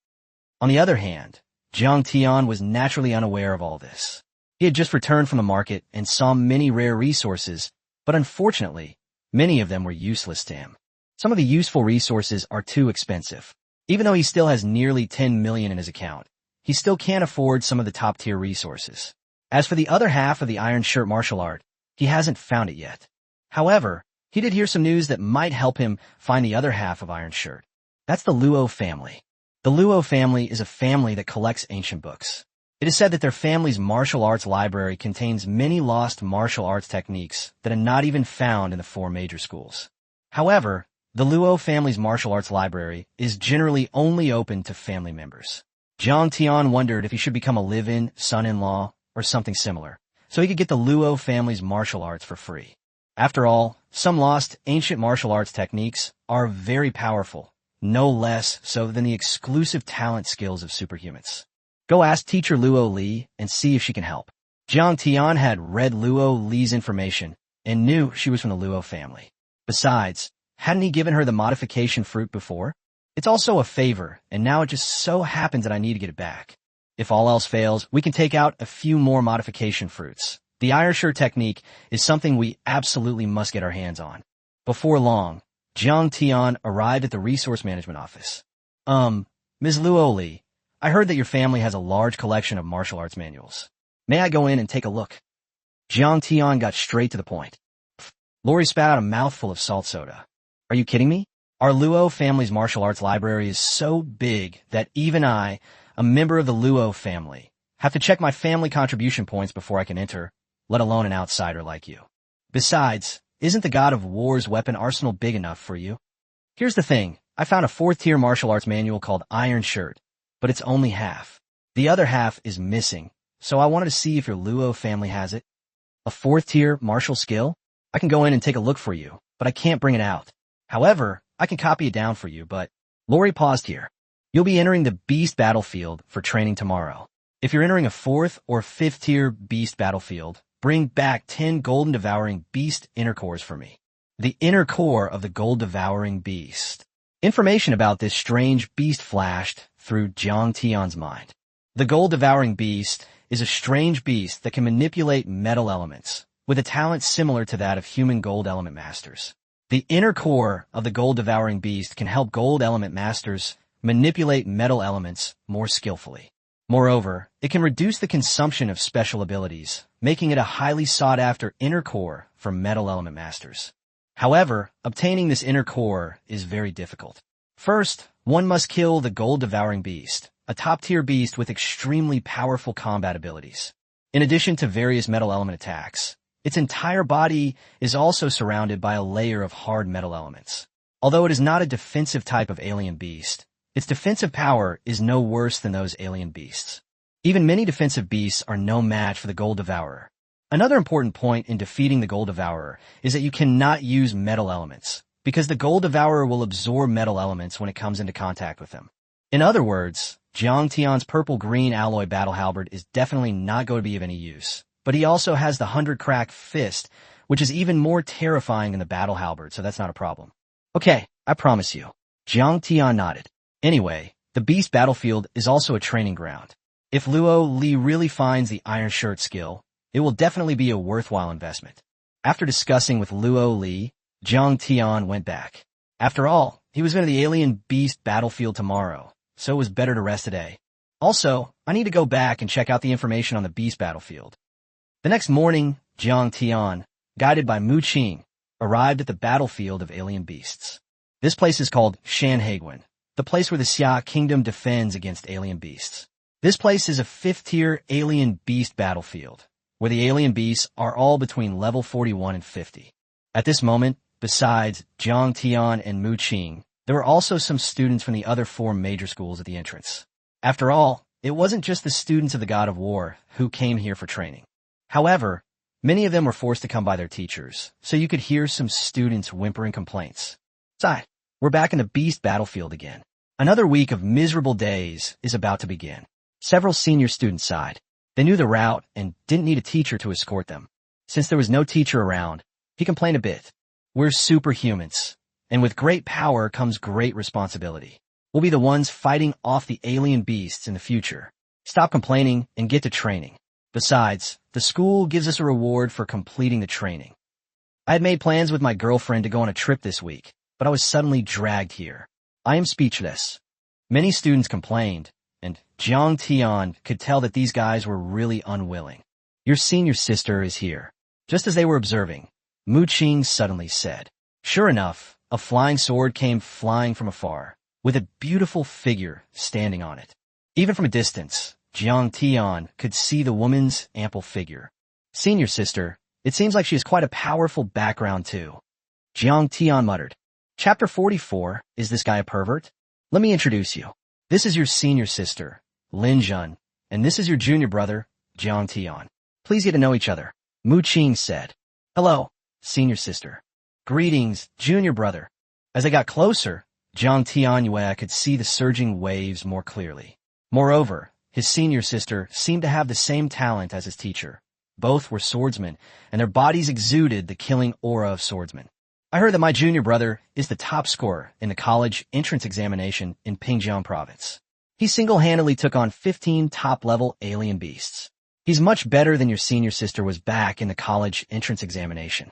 On the other hand, Jiang Tian was naturally unaware of all this. He had just returned from the market and saw many rare resources, but unfortunately, many of them were useless to him. Some of the useful resources are too expensive. Even though he still has nearly 10 million in his account, he still can't afford some of the top-tier resources. As for the other half of the Iron Shirt martial art, he hasn't found it yet. However, he did hear some news that might help him find the other half of Iron Shirt. That's the Luo family. The Luo family is a family that collects ancient books. It is said that their family's martial arts library contains many lost martial arts techniques that are not even found in the 4 major schools. However, the Luo family's martial arts library is generally only open to family members. Jiang Tian wondered if he should become a live-in son-in-law or something similar, so he could get the Luo family's martial arts for free. After all, some lost ancient martial arts techniques are very powerful, no less so than the exclusive talent skills of superhumans. Go ask teacher Luo Li and see if she can help. Jiang Tian had read Luo Li's information and knew she was from the Luo family. Besides, hadn't he given her the modification fruit before? It's also a favor, and now it just so happens that I need to get it back. If all else fails, we can take out a few more modification fruits. The iron shirt technique is something we absolutely must get our hands on. Before long, Jiang Tian arrived at the resource management office. Ms. Luo Li, I heard that your family has a large collection of martial arts manuals. May I go in and take a look? Jiang Tian got straight to the point. Lori spat out a mouthful of salt soda. Are you kidding me? Our Luo family's martial arts library is so big that even I, a member of the Luo family, have to check my family contribution points before I can enter, let alone an outsider like you. Besides, isn't the God of War's weapon arsenal big enough for you? Here's the thing, I found a 4th-tier martial arts manual called Iron Shirt, but it's only half. The other half is missing, so I wanted to see if your Luo family has it. A 4th-tier martial skill? I can go in and take a look for you, but I can't bring it out. However, I can copy it down for you, but Lori paused here. You'll be entering the Beast Battlefield for training tomorrow. If you're entering a 4th or 5th-tier Beast Battlefield, bring back 10 Golden Devouring Beast Inner Cores for me. The inner core of the Gold Devouring Beast. Information about this strange beast flashed through Jiang Tian's mind. The Gold Devouring Beast is a strange beast that can manipulate metal elements, with a talent similar to that of human Gold Element Masters. The inner core of the Gold Devouring Beast can help Gold Element Masters manipulate metal elements more skillfully. Moreover, it can reduce the consumption of special abilities, making it a highly sought-after inner core for Metal Element Masters. However, obtaining this inner core is very difficult. First, one must kill the Gold Devouring Beast, a top-tier beast with extremely powerful combat abilities. In addition to various metal element attacks, its entire body is also surrounded by a layer of hard metal elements. Although it is not a defensive type of alien beast, its defensive power is no worse than those alien beasts. Even many defensive beasts are no match for the Gold Devourer. Another important point in defeating the Gold Devourer is that you cannot use metal elements, because the Gold Devourer will absorb metal elements when it comes into contact with them. In other words, Jiang Tian's purple-green alloy battle halberd is definitely not going to be of any use. But he also has the 100-crack fist, which is even more terrifying than the battle halberd, so that's not a problem. Okay, I promise you. Jiang Tian nodded. Anyway, the Beast Battlefield is also a training ground. If Luo Li really finds the Iron Shirt skill, it will definitely be a worthwhile investment. After discussing with Luo Li, Jiang Tian went back. After all, he was going to the Alien Beast Battlefield tomorrow, so it was better to rest today. Also, I need to go back and check out the information on the Beast Battlefield. The next morning, Jiang Tian, guided by Mu Qing, arrived at the battlefield of alien beasts. This place is called Shanhaiguan, the place where the Xia Kingdom defends against alien beasts. This place is a 5th-tier alien beast battlefield, where the alien beasts are all between level 41 and 50. At this moment, besides Jiang Tian and Mu Qing, there were also some students from the other 4 major schools at the entrance. After all, it wasn't just the students of the God of War who came here for training. However, many of them were forced to come by their teachers, so you could hear some students whimpering complaints. Sigh, we're back in the Beast Battlefield again. Another week of miserable days is about to begin. Several senior students sighed. They knew the route and didn't need a teacher to escort them. Since there was no teacher around, he complained a bit. We're superhumans, and with great power comes great responsibility. We'll be the ones fighting off the alien beasts in the future. Stop complaining and get to training. Besides, the school gives us a reward for completing the training. I had made plans with my girlfriend to go on a trip this week, but I was suddenly dragged here. I am speechless. Many students complained, and Jiang Tian could tell that these guys were really unwilling. Your senior sister is here. Just as they were observing, Mu Qing suddenly said. Sure enough, a flying sword came flying from afar, with a beautiful figure standing on it. Even from a distance, Jiang Tian could see the woman's ample figure. Senior sister, it seems like she has quite a powerful background too. Jiang Tian muttered. Chapter 44, is this guy a pervert? Let me introduce you. This is your senior sister, Lin Jun, and this is your junior brother, Jiang Tian. Please get to know each other. Mu Qing said. Hello, senior sister. Greetings, junior brother. As they got closer, Jiang Tianyue could see the surging waves more clearly. Moreover, his senior sister seemed to have the same talent as his teacher. Both were swordsmen, and their bodies exuded the killing aura of swordsmen. I heard that my junior brother is the top scorer in the college entrance examination in Pingjiang province. He single-handedly took on 15 top-level alien beasts. He's much better than your senior sister was back in the college entrance examination.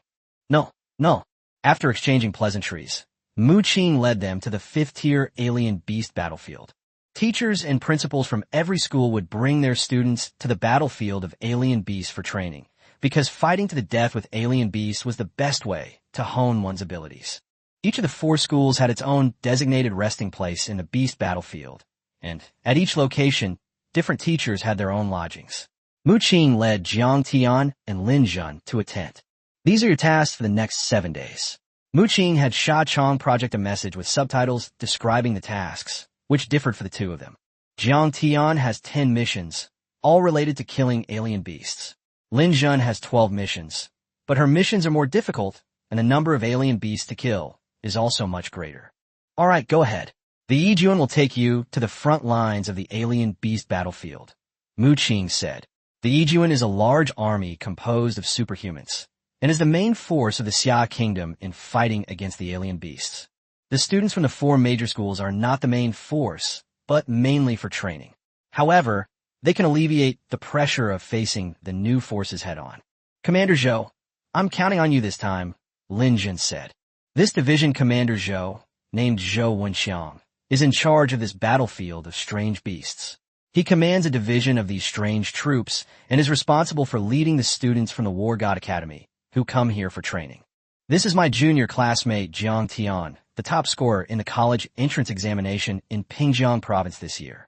No, no. After exchanging pleasantries, Mu Qing led them to the 5th-tier alien beast battlefield. Teachers and principals from every school would bring their students to the battlefield of alien beasts for training, because fighting to the death with alien beasts was the best way to hone one's abilities. Each of the 4 schools had its own designated resting place in the beast battlefield, and at each location, different teachers had their own lodgings. Mu Qing led Jiang Tian and Lin Jun to a tent. These are your tasks for the next 7 days. Mu Qing had Sha Chong project a message with subtitles describing the tasks, which differed for the 2 of them. Jiang Tian has 10 missions, all related to killing alien beasts. Lin Jun has 12 missions, but her missions are more difficult, and the number of alien beasts to kill is also much greater. Alright, go ahead. The Yijun will take you to the front lines of the alien beast battlefield, Mu Qing said. The Yijun is a large army composed of superhumans, and is the main force of the Xia Kingdom in fighting against the alien beasts. The students from the 4 major schools are not the main force, but mainly for training. However, they can alleviate the pressure of facing the new forces head-on. Commander Zhou, I'm counting on you this time, Lin Jun said. This division Commander Zhou, named Zhou Wenxiang, is in charge of this battlefield of strange beasts. He commands a division of these strange troops and is responsible for leading the students from the War God Academy who come here for training. This is my junior classmate Jiang Tian, the top scorer in the college entrance examination in Pingjiang province this year.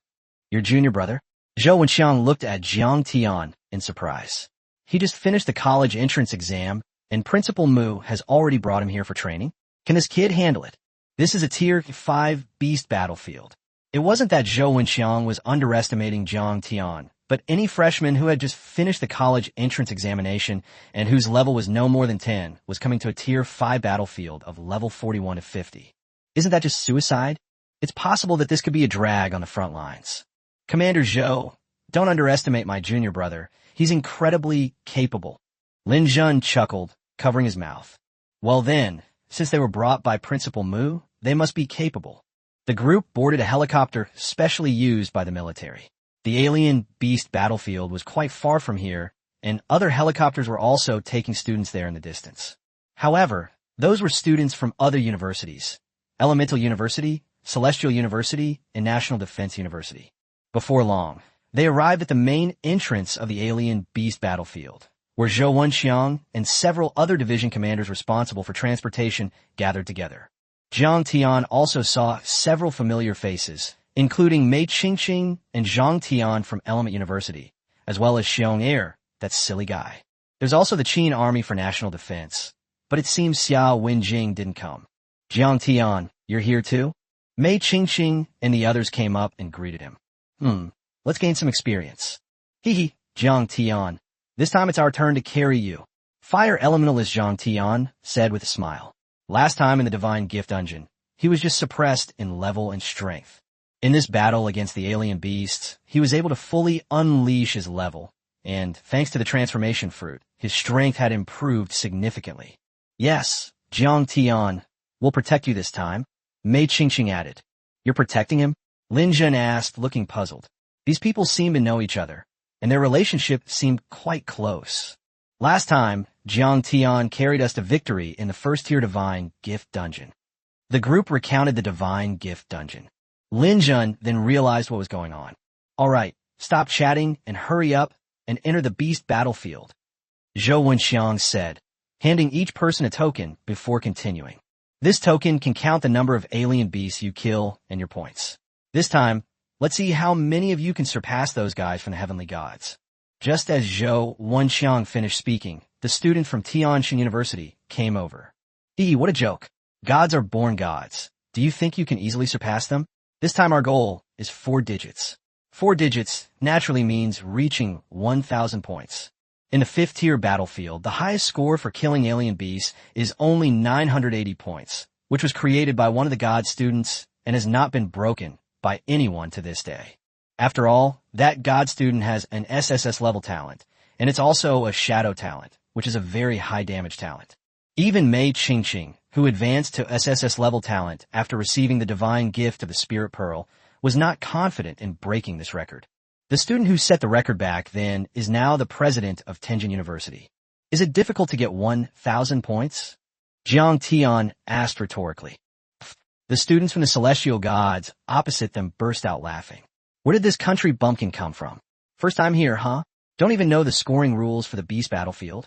Your junior brother? Zhou Wenxiang looked at Jiang Tian in surprise. He just finished the college entrance exam, and Principal Mu has already brought him here for training. Can this kid handle it? This is a Tier 5 beast battlefield. It wasn't that Zhou Wenxiang was underestimating Jiang Tian, but any freshman who had just finished the college entrance examination and whose level was no more than 10 was coming to a Tier 5 battlefield of level 41 to 50. Isn't that just suicide? It's possible that this could be a drag on the front lines. Commander Zhou, don't underestimate my junior brother. He's incredibly capable. Lin Jun chuckled, covering his mouth. Well then, since they were brought by Principal Mu, they must be capable. The group boarded a helicopter specially used by the military. The alien beast battlefield was quite far from here, and other helicopters were also taking students there in the distance. However, those were students from other universities: Elemental University, Celestial University, and National Defense University. Before long, they arrived at the main entrance of the alien beast battlefield, where Zhou Wenxiang and several other division commanders responsible for transportation gathered together. Jiang Tian also saw several familiar faces, including Mei Qingqing and Zhang Tian from Element University, as well as Xiong Er, that silly guy. There's also the Qin Army for National Defense, but it seems Xiao Wenjing didn't come. Jiang Tian, you're here too? Mei Qingqing and the others came up and greeted him. Let's gain some experience. Hee, Jiang Tian. This time it's our turn to carry you. Fire Elementalist Zhang Tian said with a smile. Last time in the Divine Gift Dungeon, he was just suppressed in level and strength. In this battle against the alien beasts, he was able to fully unleash his level, and thanks to the transformation fruit, his strength had improved significantly. Yes, Jiang Tian, we'll protect you this time, Mei Qingqing added. You're protecting him? Lin Jun asked, looking puzzled. These people seem to know each other, and their relationship seemed quite close. Last time, Jiang Tian carried us to victory in the first-tier Divine Gift Dungeon. The group recounted the Divine Gift Dungeon. Lin Jun then realized what was going on. Alright, stop chatting and hurry up and enter the beast battlefield, Zhou Wenxiang said, handing each person a token before continuing. This token can count the number of alien beasts you kill and your points. This time, let's see how many of you can surpass those guys from the heavenly gods. Just as Zhou Wenxiang finished speaking, the student from Tianjin University came over. What a joke. Gods are born gods. Do you think you can easily surpass them? This time our goal is 4 digits. 4 digits naturally means reaching 1,000 points. In the 5th-tier battlefield, the highest score for killing alien beasts is only 980 points, which was created by one of the god students and has not been broken by anyone to this day. After all, that god student has an SSS level talent, and it's also a shadow talent, which is a very high damage talent. Even Mei Qingqing, who advanced to SSS level talent after receiving the divine gift of the Spirit Pearl, was not confident in breaking this record. The student who set the record back then is now the president of Tianjin University. Is it difficult to get 1,000 points? Jiang Tian asked rhetorically. The students from the celestial gods opposite them burst out laughing. Where did this country bumpkin come from? First time here, huh? Don't even know the scoring rules for the beast battlefield?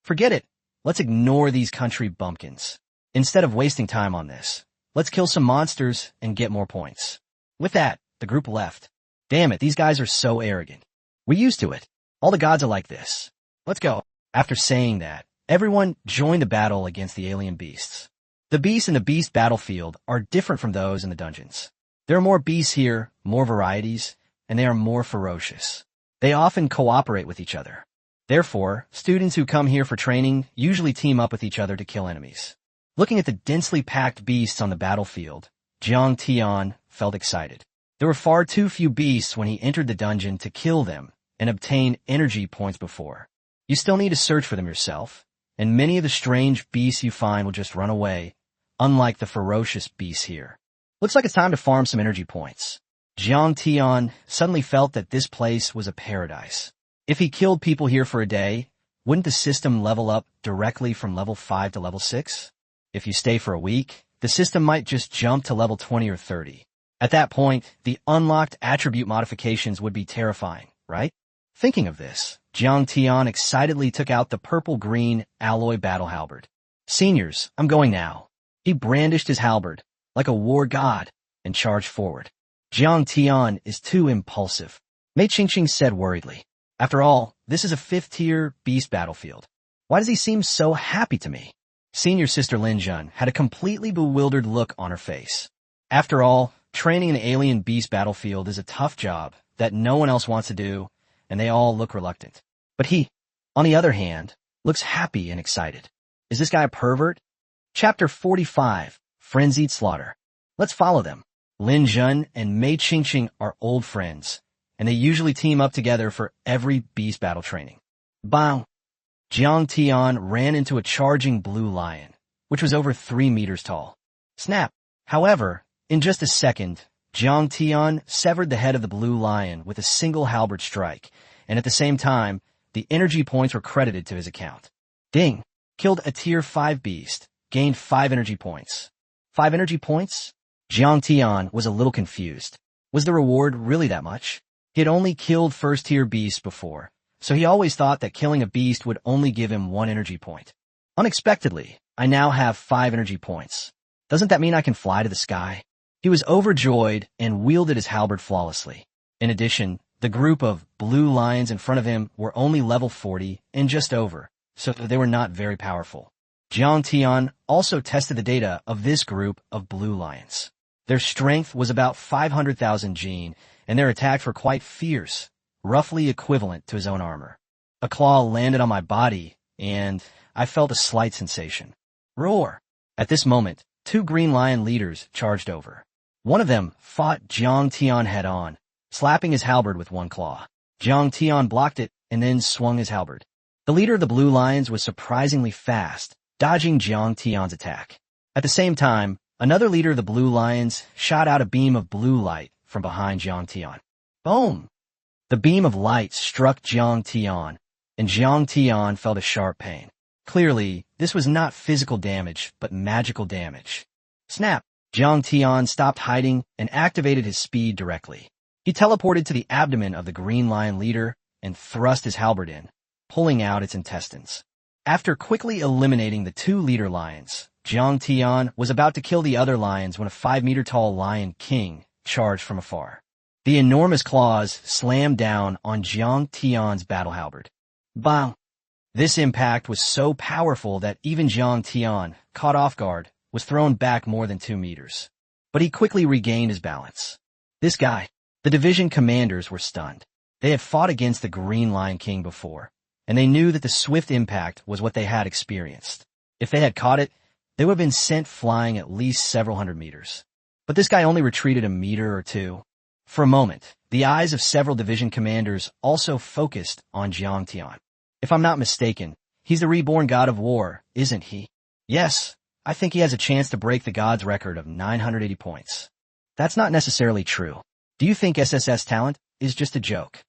Forget it. Let's ignore these country bumpkins. Instead of wasting time on this, let's kill some monsters and get more points. With that, the group left. Damn it, these guys are so arrogant. We're used to it. All the gods are like this. Let's go. After saying that, everyone joined the battle against the alien beasts. The beasts in the beast battlefield are different from those in the dungeons. There are more beasts here, more varieties, and they are more ferocious. They often cooperate with each other. Therefore, students who come here for training usually team up with each other to kill enemies. Looking at the densely packed beasts on the battlefield, Jiang Tian felt excited. There were far too few beasts when he entered the dungeon to kill them and obtain energy points before. You still need to search for them yourself, and many of the strange beasts you find will just run away, unlike the ferocious beasts here. Looks like it's time to farm some energy points. Jiang Tian suddenly felt that this place was a paradise. If he killed people here for a day, wouldn't the system level up directly from level 5 to level 6? If you stay for a week, the system might just jump to level 20 or 30. At that point, the unlocked attribute modifications would be terrifying, right? Thinking of this, Jiang Tian excitedly took out the purple-green alloy battle halberd. Seniors, I'm going now. He brandished his halberd, like a war god, and charged forward. Jiang Tian is too impulsive, Mei Qingqing said worriedly. After all, this is a 5th-tier beast battlefield. Why does he seem so happy to me? Senior sister Lin Jun had a completely bewildered look on her face. After all, training in the alien beast battlefield is a tough job that no one else wants to do, and they all look reluctant. But he, on the other hand, looks happy and excited. Is this guy a pervert? Chapter 45, Frenzied Slaughter. Let's follow them. Lin Jun and Mei Qingqing are old friends, and they usually team up together for every beast battle training. Bang! Jiang Tian ran into a charging blue lion, which was over 3 meters tall. Snap! However, in just a second, Jiang Tian severed the head of the blue lion with a single halberd strike, and at the same time, the energy points were credited to his account. Ding! Killed a tier 5 beast, gained 5 energy points. 5 energy points? Jiang Tian was a little confused. Was the reward really that much? He had only killed first-tier beasts before, so he always thought that killing a beast would only give him 1 energy point. Unexpectedly, I now have 5 energy points. Doesn't that mean I can fly to the sky? He was overjoyed and wielded his halberd flawlessly. In addition, the group of blue lions in front of him were only level 40 and just over, so they were not very powerful. Jiang Tian also tested the data of this group of blue lions. Their strength was about 500,000 gene, and their attacks were quite fierce, roughly equivalent to his own armor. A claw landed on my body, and I felt a slight sensation. Roar! At this moment, 2 green lion leaders charged over. One of them fought Jiang Tian head-on, slapping his halberd with one claw. Jiang Tian blocked it and then swung his halberd. The leader of the blue lions was surprisingly fast, dodging Jiang Tian's attack. At the same time, another leader of the blue lions shot out a beam of blue light from behind Jiang Tian. Boom! The beam of light struck Jiang Tian, and Jiang Tian felt a sharp pain. Clearly, this was not physical damage, but magical damage. Snap! Jiang Tian stopped hiding and activated his speed directly. He teleported to the abdomen of the green lion leader and thrust his halberd in, pulling out its intestines. After quickly eliminating the 2 leader lions, Jiang Tian was about to kill the other lions when a 5-meter-tall lion king charged from afar. The enormous claws slammed down on Jiang Tian's battle halberd. Bang! This impact was so powerful that even Jiang Tian, caught off guard, was thrown back more than 2 meters. But he quickly regained his balance. This guy, the division commanders were stunned. They had fought against the Green Lion King before, and they knew that the swift impact was what they had experienced. If they had caught it, they would have been sent flying at least several hundred meters. But this guy only retreated a meter or 2. For a moment, the eyes of several division commanders also focused on Jiang Tian. If I'm not mistaken, He's the reborn god of war, isn't he? Yes, I think he has a chance to break the god's record of 980 points. That's not necessarily true. Do you think SSS talent is just a joke?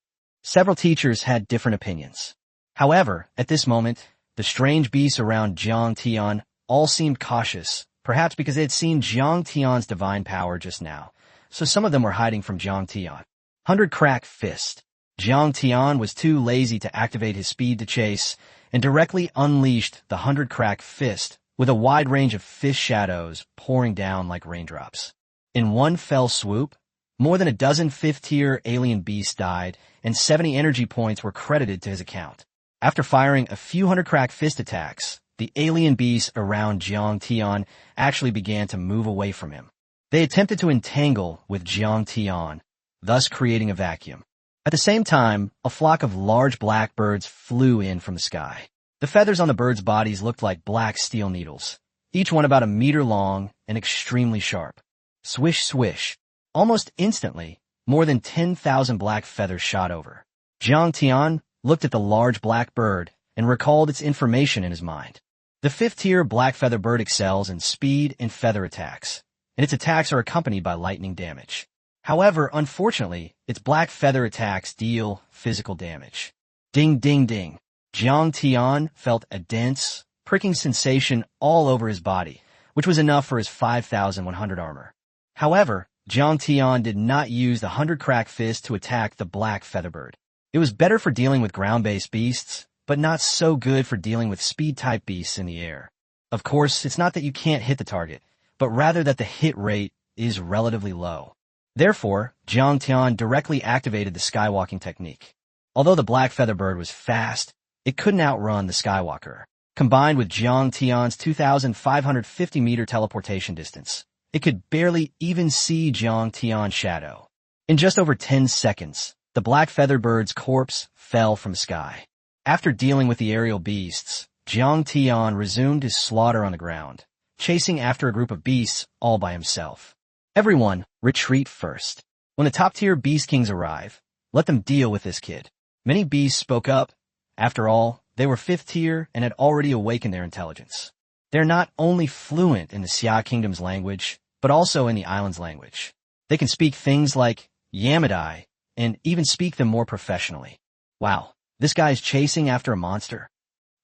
Several teachers had different opinions. However, at this moment, the strange beasts around Jiang Tian all seemed cautious, perhaps because they had seen Jiang Tian's divine power just now, so some of them were hiding from Jiang Tian. 100 Crack Fist. Jiang Tian was too lazy to activate his speed to chase, and directly unleashed the 100 Crack Fist with a wide range of fist shadows pouring down like raindrops. In one fell swoop, more than a dozen 5th-tier alien beasts died, and 70 energy points were credited to his account. After firing a few 100 Crack Fist attacks, the alien beasts around Jiang Tian actually began to move away from him. They attempted to entangle with Jiang Tian, thus creating a vacuum. At the same time, a flock of large black birds flew in from the sky. The feathers on the birds' bodies looked like black steel needles, each one about a meter long and extremely sharp. Swish, swish. Almost instantly, more than 10,000 black feathers shot over. Jiang Tian looked at the large black bird and recalled its information in his mind. The 5th-tier black feather bird excels in speed and feather attacks, and its attacks are accompanied by lightning damage. However, unfortunately, its black feather attacks deal physical damage. Ding, ding, ding. Jiang Tian felt a dense, pricking sensation all over his body, which was enough for his 5,100 armor. However, Jiang Tian did not use the 100 Crack Fist to attack the black featherbird. It was better for dealing with ground-based beasts, but not so good for dealing with speed-type beasts in the air. Of course, it's not that you can't hit the target, but rather that the hit rate is relatively low. Therefore, Jiang Tian directly activated the skywalking technique. Although the black featherbird was fast, it couldn't outrun the skywalker. Combined with Jiang Tian's 2,550-meter teleportation distance, it could barely even see Jiang Tian's shadow. In just over 10 seconds, the black featherbird's corpse fell from the sky. After dealing with the aerial beasts, Jiang Tian resumed his slaughter on the ground, chasing after a group of beasts all by himself. Everyone, retreat first. When the top-tier Beast Kings arrive, let them deal with this kid. Many beasts spoke up. After all, they were 5th tier and had already awakened their intelligence. They're not only fluent in the Xia Kingdom's language, but also in the island's language. They can speak things like Yamadai, and even speak them more professionally. Wow, this guy's chasing after a monster.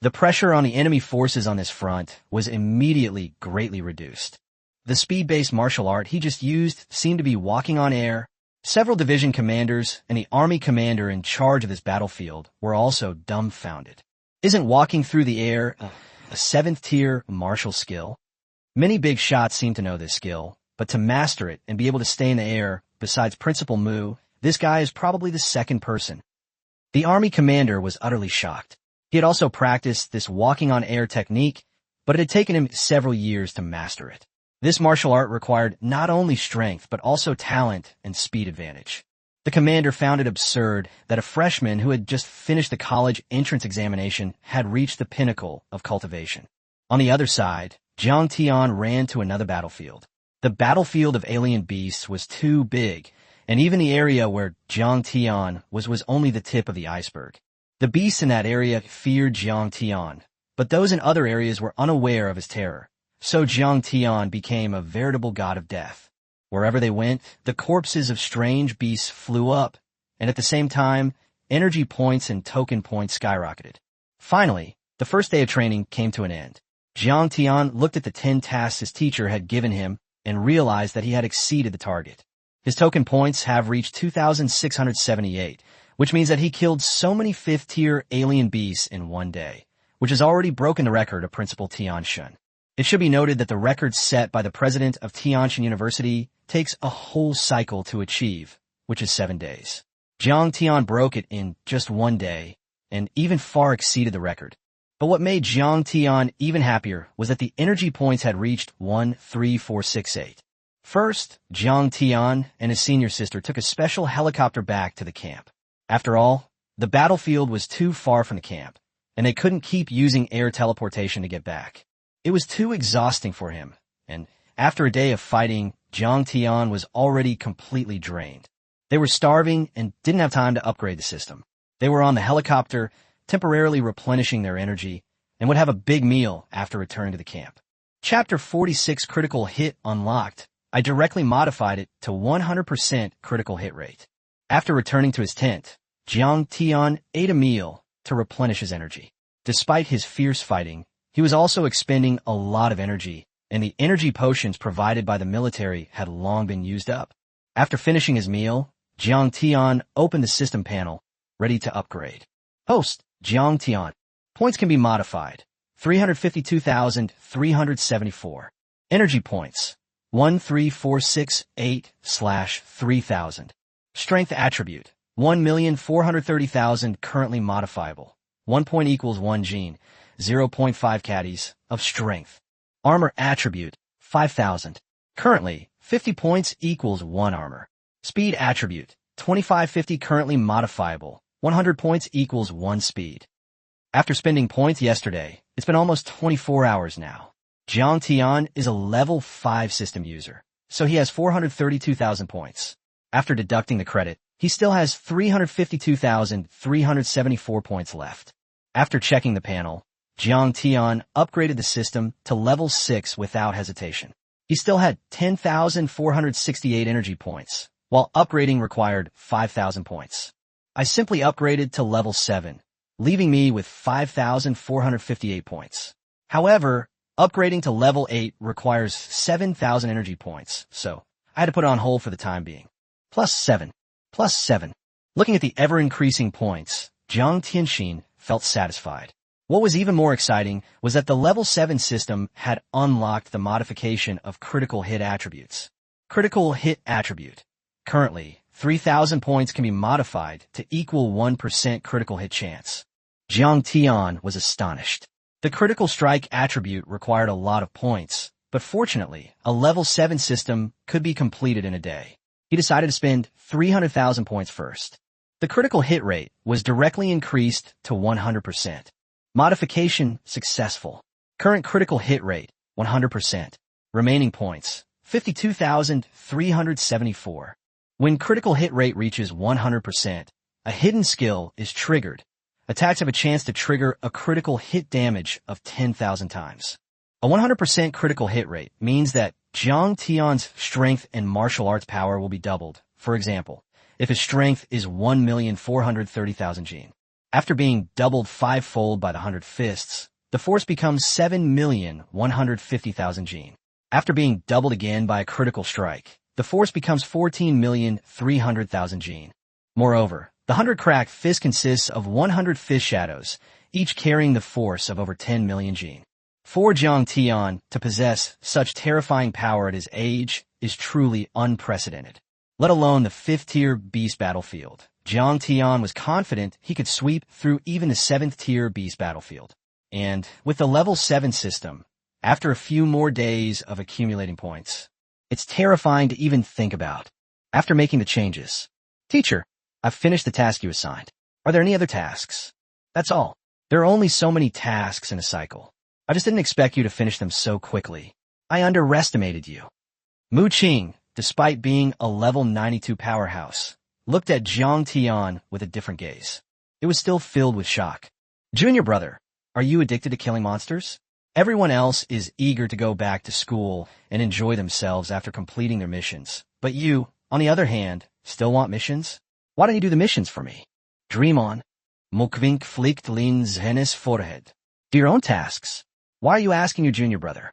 The pressure on the enemy forces on this front was immediately greatly reduced. The speed-based martial art he just used seemed to be walking on air. Several division commanders and the army commander in charge of this battlefield were also dumbfounded. Isn't walking through the air a 7th-tier martial skill? Many big shots seem to know this skill, but to master it and be able to stay in the air, besides Principal Mu, this guy is probably the second person. The army commander was utterly shocked. He had also practiced this walking on air technique, but it had taken him several years to master it. This martial art required not only strength, but also talent and speed advantage. The commander found it absurd that a freshman who had just finished the college entrance examination had reached the pinnacle of cultivation. On the other side, Jiang Tian ran to another battlefield. The battlefield of alien beasts was too big, and even the area where Jiang Tian was only the tip of the iceberg. The beasts in that area feared Jiang Tian, but those in other areas were unaware of his terror. So Jiang Tian became a veritable god of death. Wherever they went, the corpses of strange beasts flew up, and at the same time, energy points and token points skyrocketed. Finally, the first day of training came to an end. Jiang Tian looked at the 10 tasks his teacher had given him and realized that he had exceeded the target. His token points have reached 2,678, which means that he killed so many 5th-tier alien beasts in one day, which has already broken the record of Principal Tianshan. It should be noted that the record set by the president of Tianshan University takes a whole cycle to achieve, which is 7 days. Jiang Tian broke it in just one day, and even far exceeded the record. But what made Jiang Tian even happier was that the energy points had reached 13468. First, Jiang Tian and his senior sister took a special helicopter back to the camp. After all, the battlefield was too far from the camp, and they couldn't keep using air teleportation to get back. It was too exhausting for him, and after a day of fighting, Jiang Tian was already completely drained. They were starving and didn't have time to upgrade the system. They were on the helicopter, temporarily replenishing their energy, and would have a big meal after returning to the camp. Chapter 46 Critical Hit Unlocked. I directly modified it to 100% critical hit rate. After returning to his tent, Jiang Tian ate a meal to replenish his energy. Despite his fierce fighting, he was also expending a lot of energy, and the energy potions provided by the military had long been used up. After finishing his meal, Jiang Tian opened the system panel, ready to upgrade. Host, Jiang Tian. Points can be modified. 352,374. Energy points. 13468/3000. Strength attribute. 1,430,000 currently modifiable. 1 point equals 1 gene. 0.5 caddies of strength. Armor attribute. 5,000. Currently, 50 points equals 1 armor. Speed attribute. 2550 currently modifiable. 100 points equals 1 speed. After spending points yesterday, it's been almost 24 hours now. Jiang Tian is a level 5 system user, so he has 432,000 points. After deducting the credit, he still has 352,374 points left. After checking the panel, Jiang Tian upgraded the system to level 6 without hesitation. He still had 10,468 energy points, while upgrading required 5,000 points. I simply upgraded to level 7, leaving me with 5,458 points. However, upgrading to level 8 requires 7,000 energy points, so I had to put it on hold for the time being. Plus 7. Looking at the ever-increasing points, Jiang Tianxin felt satisfied. What was even more exciting was that the level 7 system had unlocked the modification of critical hit attributes. Critical hit attribute. Currently, 3,000 points can be modified to equal 1% critical hit chance. Jiang Tian was astonished. The critical strike attribute required a lot of points, but fortunately, a level 7 system could be completed in a day. He decided to spend 300,000 points first. The critical hit rate was directly increased to 100%. Modification successful. Current critical hit rate, 100%. Remaining points, 52,374. When critical hit rate reaches 100%, a hidden skill is triggered. Attacks have a chance to trigger a critical hit damage of 10,000 times. A 100% critical hit rate means that Jiang Tian's strength and martial arts power will be doubled. For example, if his strength is 1,430,000 gene. After being doubled 5-fold by the 100 fists, the force becomes 7,150,000 gene. After being doubled again by a critical strike, the force becomes 14,300,000 gene. Moreover, the 100 cracked fist consists of 100 fist shadows, each carrying the force of over 10 million gene. For Jiang Tian to possess such terrifying power at his age is truly unprecedented. Let alone the 5th-tier beast battlefield. Jiang Tian was confident he could sweep through even the 7th-tier beast battlefield. And with the level 7 system, after a few more days of accumulating points, it's terrifying to even think about. After making the changes, Teacher, I've finished the task you assigned. Are there any other tasks? That's all. There are only so many tasks in a cycle. I just didn't expect you to finish them so quickly. I underestimated you. Mu Qing, despite being a level 92 powerhouse, looked at Jiang Tian with a different gaze. It was still filled with shock. Junior brother, are you addicted to killing monsters? Everyone else is eager to go back to school and enjoy themselves after completing their missions. But you, on the other hand, still want missions? Why don't you do the missions for me? Dream on. Mukvink fliegt Lin's Hennes forehead. Do your own tasks. Why are you asking your junior brother?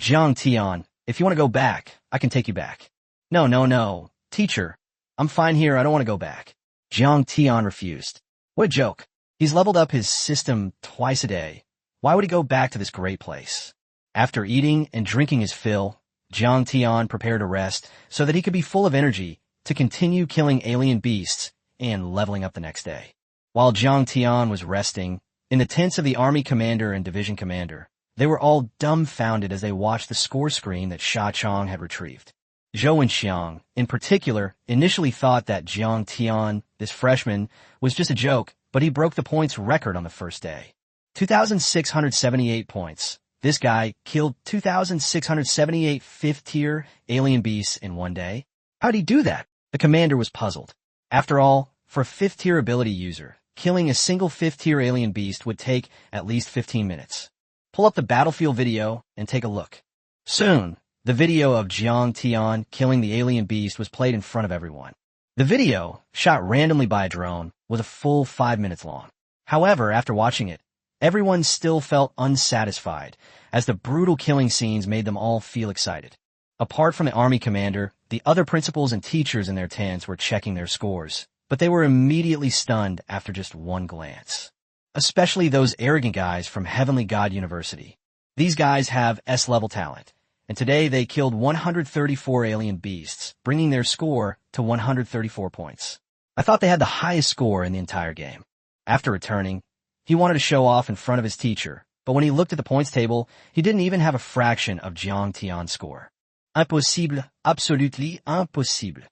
Jiang Tian, if you want to go back, I can take you back. No. Teacher, I'm fine here. I don't want to go back. Jiang Tian refused. What a joke. He's leveled up his system twice a day. Why would he go back to this great place? After eating and drinking his fill, Jiang Tian prepared to rest so that he could be full of energy to continue killing alien beasts and leveling up the next day. While Jiang Tian was resting, in the tents of the army commander and division commander, they were all dumbfounded as they watched the score screen that Sha Chong had retrieved. Zhou Wenxiang, in particular, initially thought that Jiang Tian, this freshman, was just a joke, but he broke the points record on the first day. 2,678 points. This guy killed 2,678 5th-tier alien beasts in one day. How'd he do that? The commander was puzzled. After all, for a 5th-tier ability user, killing a single 5th-tier alien beast would take at least 15 minutes. Pull up the battlefield video and take a look. Soon, the video of Jiang Tian killing the alien beast was played in front of everyone. The video, shot randomly by a drone, was a full 5 minutes long. However, after watching it, everyone still felt unsatisfied, as the brutal killing scenes made them all feel excited. Apart from the army commander, the other principals and teachers in their tents were checking their scores, but they were immediately stunned after just one glance. Especially those arrogant guys from Heavenly God University. These guys have S-level talent, and today they killed 134 alien beasts, bringing their score to 134 points. I thought they had the highest score in the entire game. After returning, he wanted to show off in front of his teacher, but when he looked at the points table, he didn't even have a fraction of Jiang Tian's score. Impossible, absolutely impossible.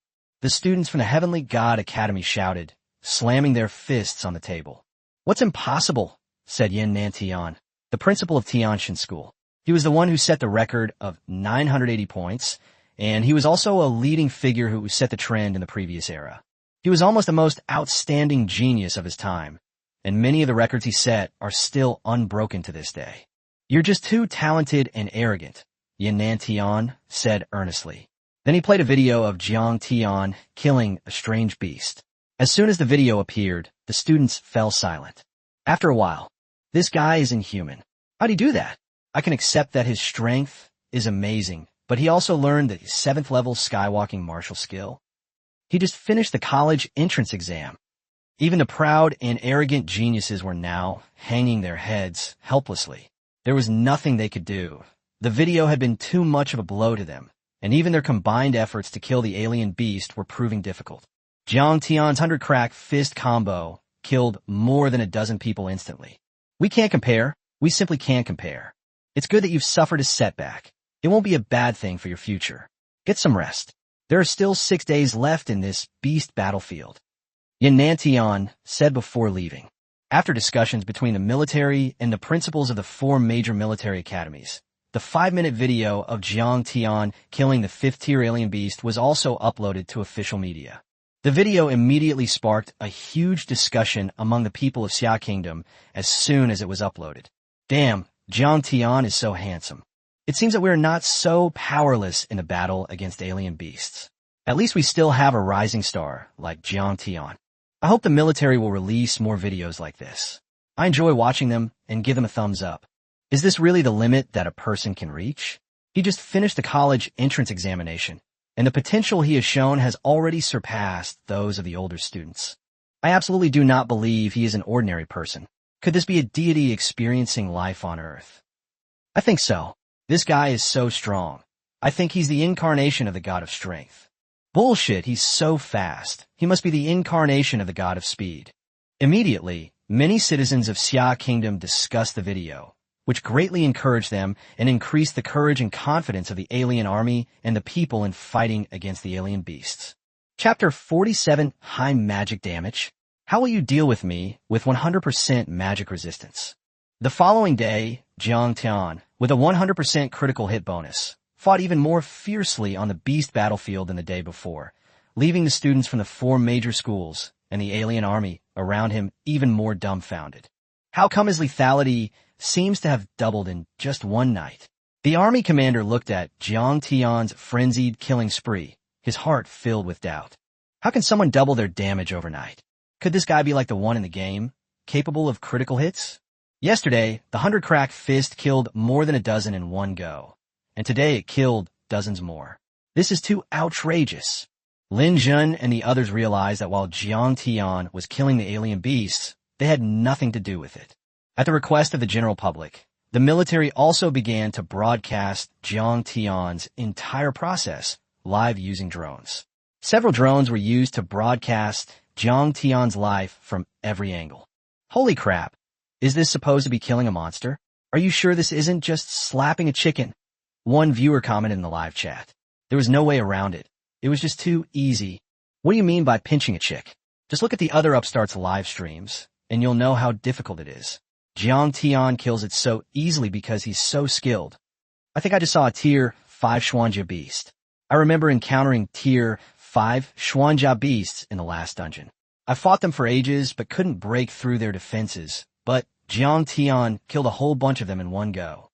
The students from the Heavenly God Academy shouted, slamming their fists on the table. What's impossible? Said Yin Nantian, the principal of Tianshan School. He was the one who set the record of 980 points, and he was also a leading figure who set the trend in the previous era. He was almost the most outstanding genius of his time, and many of the records he set are still unbroken to this day. You're just too talented and arrogant, Yin Nantian said earnestly. Then he played a video of Jiang Tian killing a strange beast. As soon as the video appeared, the students fell silent. After a while, this guy is inhuman. How'd he do that? I can accept that his strength is amazing, but he also learned the 7th level skywalking martial skill. He just finished the college entrance exam. Even the proud and arrogant geniuses were now hanging their heads helplessly. There was nothing they could do. The video had been too much of a blow to them, and even their combined efforts to kill the alien beast were proving difficult. Jiang Tian's 100-crack fist combo killed more than a dozen people instantly. We can't compare. We simply can't compare. It's good that you've suffered a setback. It won't be a bad thing for your future. Get some rest. There are still 6 days left in this beast battlefield. Yin Nantian said before leaving. After discussions between the military and the principals of the 4 major military academies, the 5-minute video of Jiang Tian killing the 5th-tier alien beast was also uploaded to official media. The video immediately sparked a huge discussion among the people of Xia Kingdom as soon as it was uploaded. Damn, Jiang Tian is so handsome. It seems that we are not so powerless in the battle against alien beasts. At least we still have a rising star like Jiang Tian. I hope the military will release more videos like this. I enjoy watching them and give them a thumbs up. Is this really the limit that a person can reach? He just finished the college entrance examination, and the potential he has shown has already surpassed those of the older students. I absolutely do not believe he is an ordinary person. Could this be a deity experiencing life on Earth? I think so. This guy is so strong. I think he's the incarnation of the god of strength. Bullshit, he's so fast. He must be the incarnation of the god of speed. Immediately, many citizens of Xia Kingdom discussed the video, which greatly encouraged them and increased the courage and confidence of the alien army and the people in fighting against the alien beasts. Chapter 47, High Magic Damage. How will you deal with me with 100% magic resistance? The following day, Jiang Tian, with a 100% critical hit bonus, fought even more fiercely on the beast battlefield than the day before, leaving the students from the 4 major schools and the alien army around him even more dumbfounded. How come his lethality seems to have doubled in just one night? The army commander looked at Jiang Tian's frenzied killing spree, his heart filled with doubt. How can someone double their damage overnight? Could this guy be like the one in the game, capable of critical hits? Yesterday, the 100-crack fist killed more than a dozen in one go, and today it killed dozens more. This is too outrageous. Lin Jun and the others realized that while Jiang Tian was killing the alien beasts, they had nothing to do with it. At the request of the general public, the military also began to broadcast Jiang Tian's entire process live using drones. Several drones were used to broadcast Jiang Tian's life from every angle. Holy crap! Is this supposed to be killing a monster? Are you sure this isn't just slapping a chicken? One viewer commented in the live chat. There was no way around it. It was just too easy. What do you mean by pinching a chick? Just look at the other upstarts' live streams, and you'll know how difficult it is. Jiang Tian kills it so easily because he's so skilled. I think I just saw a tier 5 Xuanjia beast. I remember encountering tier 5 Xuanjia beasts in the last dungeon. I fought them for ages but couldn't break through their defenses, but Jiang Tian killed a whole bunch of them in one go.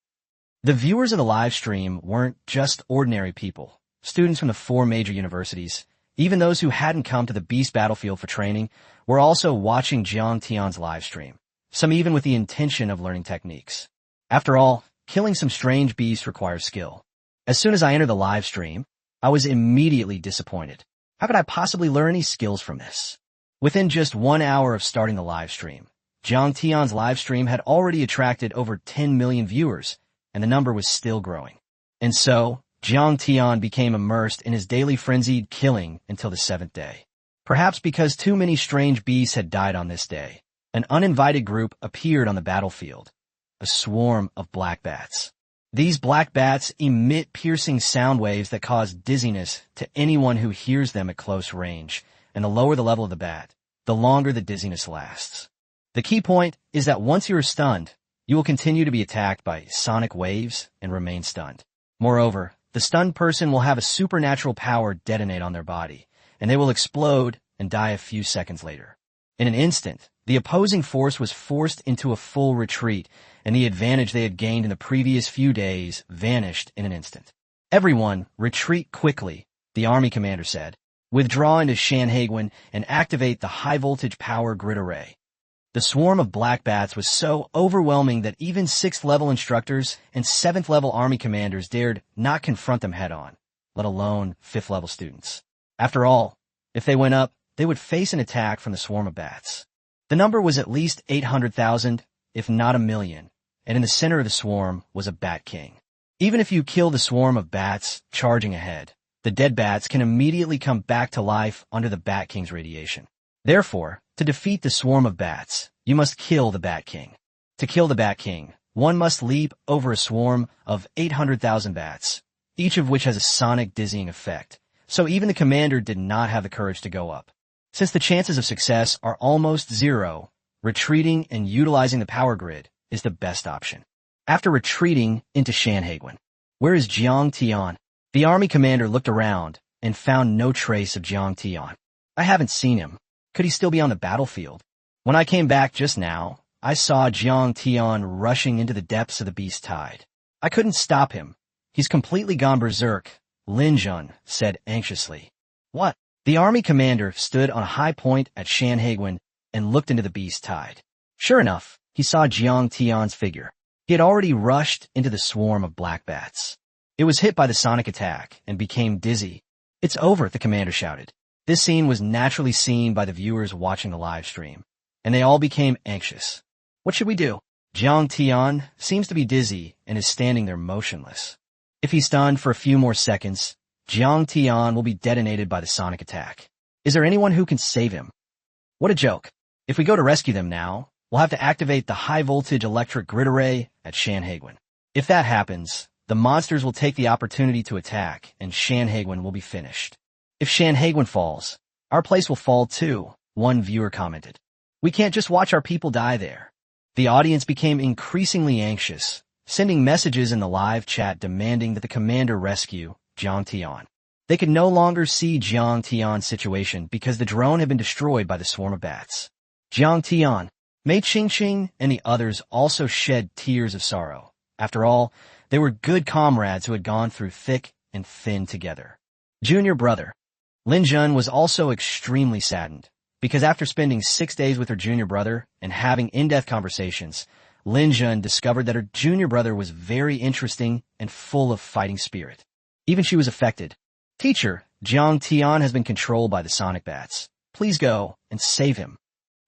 The viewers of the live stream weren't just ordinary people. Students from the 4 major universities, even those who hadn't come to the Beast Battlefield for training, were also watching Jiang Tian's live stream, some even with the intention of learning techniques. After all, killing some strange beasts requires skill. As soon as I entered the live stream, I was immediately disappointed. How could I possibly learn any skills from this? Within just 1 hour of starting the live stream, Jiang Tian's live stream had already attracted over 10 million viewers, and the number was still growing. And so, Jiang Tian became immersed in his daily frenzied killing until the 7th day. Perhaps because too many strange beasts had died on this day, an uninvited group appeared on the battlefield, a swarm of black bats. These black bats emit piercing sound waves that cause dizziness to anyone who hears them at close range, and the lower the level of the bat, the longer the dizziness lasts. The key point is that once you are stunned, you will continue to be attacked by sonic waves and remain stunned. Moreover, the stunned person will have a supernatural power detonate on their body, and they will explode and die a few seconds later. In an instant, the opposing force was forced into a full retreat, and the advantage they had gained in the previous few days vanished in an instant. Everyone, retreat quickly, the army commander said. Withdraw into Shanhaiguan and activate the high-voltage power grid array. The swarm of black bats was so overwhelming that even 6th-level instructors and 7th-level army commanders dared not confront them head-on, let alone 5th-level students. After all, if they went up, they would face an attack from the swarm of bats. The number was at least 800,000, if not 1 million, and in the center of the swarm was a Bat King. Even if you kill the swarm of bats charging ahead, the dead bats can immediately come back to life under the Bat King's radiation. Therefore, to defeat the swarm of bats, you must kill the Bat King. To kill the Bat King, one must leap over a swarm of 800,000 bats, each of which has a sonic dizzying effect, so even the commander did not have the courage to go up. Since the chances of success are almost zero, retreating and utilizing the power grid is the best option. After retreating into Shanhaiguan, where is Jiang Tian? The army commander looked around and found no trace of Jiang Tian. I haven't seen him. Could he still be on the battlefield? When I came back just now, I saw Jiang Tian rushing into the depths of the beast tide. I couldn't stop him. He's completely gone berserk, Lin Jun said anxiously. What? The army commander stood on a high point at Shanhaiguan and looked into the beast tide. Sure enough, he saw Jiang Tian's figure. He had already rushed into the swarm of black bats. It was hit by the sonic attack and became dizzy. It's over, the commander shouted. This scene was naturally seen by the viewers watching the live stream, and they all became anxious. What should we do? Jiang Tian seems to be dizzy and is standing there motionless. If he's stunned for a few more seconds, Jiang Tian will be detonated by the sonic attack. Is there anyone who can save him? What a joke. If we go to rescue them now, we'll have to activate the high-voltage electric grid array at Shanhaiguan. If that happens, the monsters will take the opportunity to attack, and Shanhaiguan will be finished. If Shanhaiguan falls, our place will fall too, one viewer commented. We can't just watch our people die there. The audience became increasingly anxious, sending messages in the live chat demanding that the commander rescue Jiang Tian. They could no longer see Jiang Tian's situation because the drone had been destroyed by the swarm of bats. Jiang Tian, Mei Qingqing, and the others also shed tears of sorrow. After all, they were good comrades who had gone through thick and thin together. Junior brother. Lin Jun was also extremely saddened, because after spending 6 days with her junior brother and having in-depth conversations, Lin Jun discovered that her junior brother was very interesting and full of fighting spirit. Even she was affected. Teacher, Jiang Tian has been controlled by the sonic bats. Please go and save him.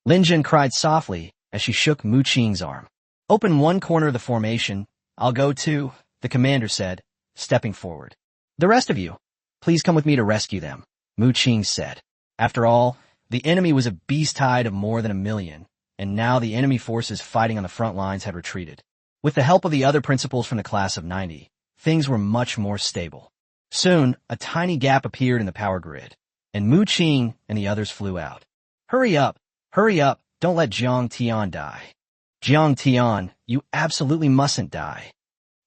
Lin Jun cried softly as she shook Mu Qing's arm. Open one corner of the formation. I'll go too, the commander said, stepping forward. The rest of you, please come with me to rescue them, Mu Qing said. After all, the enemy was a beast tide of more than 1 million, and now the enemy forces fighting on the front lines had retreated. With the help of the other principals from the class of 90, things were much more stable. Soon, a tiny gap appeared in the power grid, and Mu Qing and the others flew out. Hurry up, don't let Jiang Tian die. Jiang Tian, you absolutely mustn't die.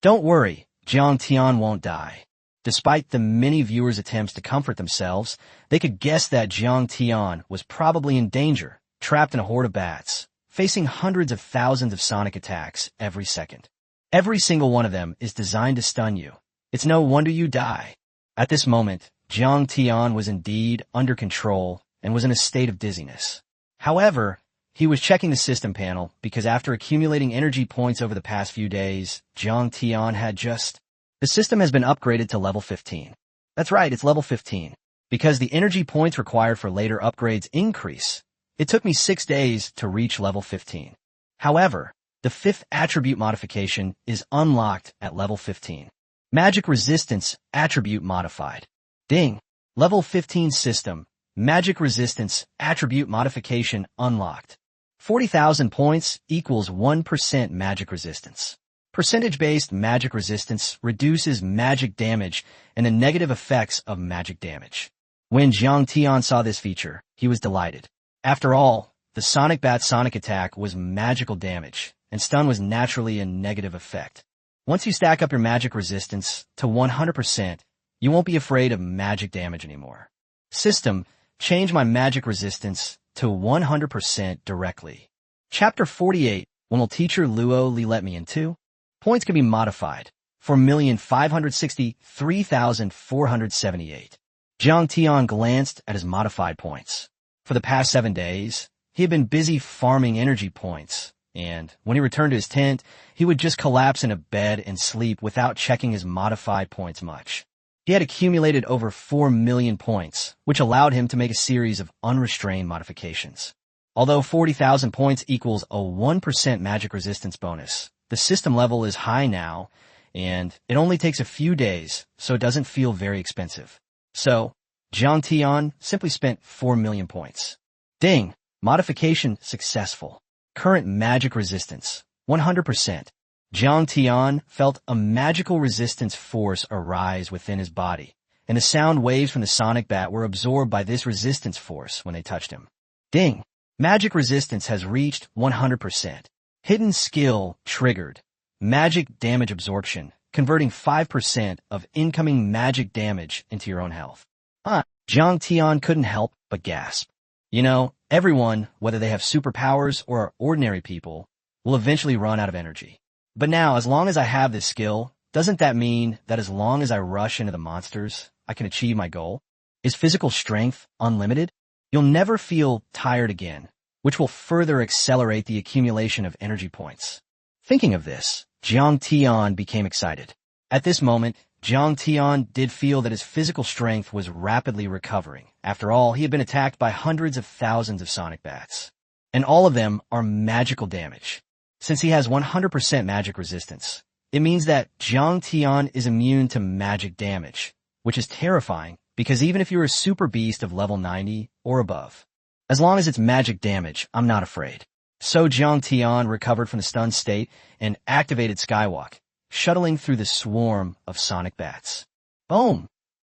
Don't worry, Jiang Tian won't die. Despite the many viewers' attempts to comfort themselves, they could guess that Jiang Tian was probably in danger, trapped in a horde of bats, facing hundreds of thousands of sonic attacks every second. Every single one of them is designed to stun you. It's no wonder you die. At this moment, Jiang Tian was indeed under control and was in a state of dizziness. However, he was checking the system panel because after accumulating energy points over the past few days, Jiang Tian had the system has been upgraded to level 15. That's right, it's level 15. Because the energy points required for later upgrades increase, it took me 6 days to reach level 15. However, the 5th attribute modification is unlocked at level 15. Magic Resistance Attribute Modified. Ding! Level 15 System. Magic Resistance Attribute Modification unlocked. 40,000 points equals 1% Magic Resistance. Percentage-based magic resistance reduces magic damage and the negative effects of magic damage. When Jiang Tian saw this feature, he was delighted. After all, the Sonic Bat Sonic Attack was magical damage, and stun was naturally a negative effect. Once you stack up your magic resistance to 100%, you won't be afraid of magic damage anymore. System, change my magic resistance to 100% directly. Chapter 48, when will teacher Luo Li let me in too? Points can be modified. 4,563,478. Jiang Tian glanced at his modified points. For the past 7 days, he had been busy farming energy points, and when he returned to his tent, he would just collapse in a bed and sleep without checking his modified points much. He had accumulated over 4 million points, which allowed him to make a series of unrestrained modifications. Although 40,000 points equals a 1% magic resistance bonus, the system level is high now, and it only takes a few days, so it doesn't feel very expensive. So, Jiang Tian simply spent 4 million points. Ding! Modification successful. Current magic resistance, 100%. Jiang Tian felt a magical resistance force arise within his body, and the sound waves from the Sonic Bat were absorbed by this resistance force when they touched him. Ding! Magic resistance has reached 100%. Hidden skill triggered. Magic damage absorption, converting 5% of incoming magic damage into your own health. Jiang Tian couldn't help but gasp. You know, everyone, whether they have superpowers or are ordinary people, will eventually run out of energy. But now, as long as I have this skill, doesn't that mean that as long as I rush into the monsters, I can achieve my goal? Is physical strength unlimited? You'll never feel tired again, which will further accelerate the accumulation of energy points. Thinking of this, Jiang Tian became excited. At this moment, Jiang Tian did feel that his physical strength was rapidly recovering. After all, he had been attacked by hundreds of thousands of Sonic Bats. And all of them are magical damage. Since he has 100% magic resistance, it means that Jiang Tian is immune to magic damage, which is terrifying because even if you're a super beast of level 90 or above, as long as it's magic damage, I'm not afraid. So Jiang Tian recovered from the stunned state and activated Skywalk, shuttling through the swarm of Sonic Bats. Boom!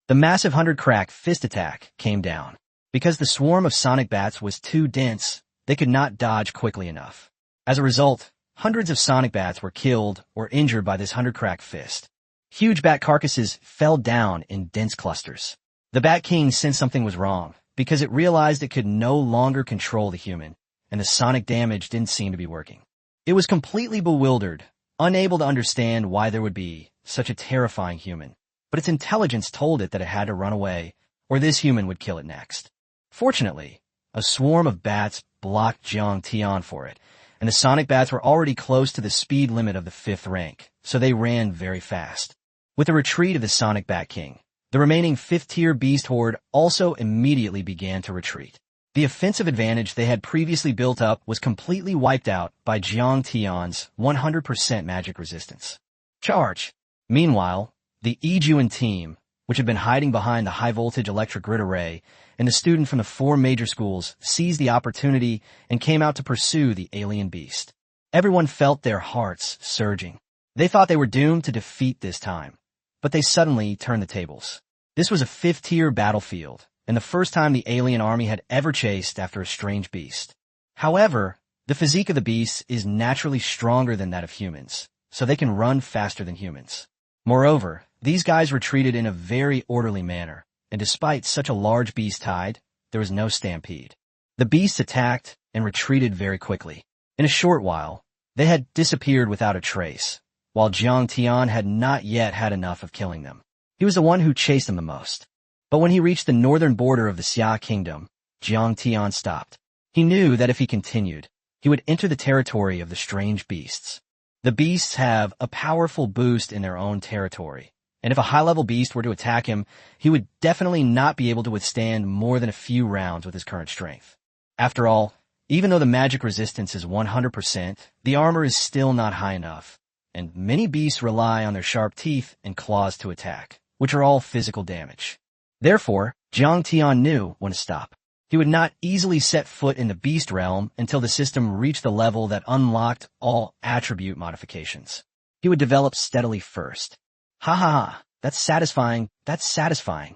The massive 100-crack fist attack came down. Because the swarm of Sonic Bats was too dense, they could not dodge quickly enough. As a result, hundreds of Sonic Bats were killed or injured by this 100-crack fist. Huge bat carcasses fell down in dense clusters. The Bat King sensed something was wrong, because it realized it could no longer control the human, and the sonic damage didn't seem to be working. It was completely bewildered, unable to understand why there would be such a terrifying human, but its intelligence told it that it had to run away, or this human would kill it next. Fortunately, a swarm of bats blocked Jiang Tian for it, and the Sonic Bats were already close to the speed limit of the 5th rank, so they ran very fast. With the retreat of the Sonic Bat King, the remaining 5th-tier Beast Horde also immediately began to retreat. The offensive advantage they had previously built up was completely wiped out by Jiang Tian's 100% magic resistance. Charge! Meanwhile, the Yijuan team, which had been hiding behind the high-voltage electric grid array, and the student from the 4 major schools seized the opportunity and came out to pursue the alien beast. Everyone felt their hearts surging. They thought they were doomed to defeat this time, but they suddenly turned the tables. This was a 5th-tier battlefield, and the first time the alien army had ever chased after a strange beast. However, the physique of the beasts is naturally stronger than that of humans, so they can run faster than humans. Moreover, These guys retreated in a very orderly manner, and despite such a large beast tide, there was no stampede. The beasts attacked and retreated very quickly. In a short while, they had disappeared without a trace, while Jiang Tian had not yet had enough of killing them. He was the one who chased them the most. But when he reached the northern border of the Xia kingdom, Jiang Tian stopped. He knew that if he continued, he would enter the territory of the strange beasts. The beasts have a powerful boost in their own territory, and if a high-level beast were to attack him, he would definitely not be able to withstand more than a few rounds with his current strength. After all, even though the magic resistance is 100%, the armor is still not high enough, and many beasts rely on their sharp teeth and claws to attack, which are all physical damage. Therefore, Jiang Tian knew when to stop. He would not easily set foot in the beast realm until the system reached the level that unlocked all attribute modifications. He would develop steadily first. Ha ha ha, that's satisfying, that's satisfying.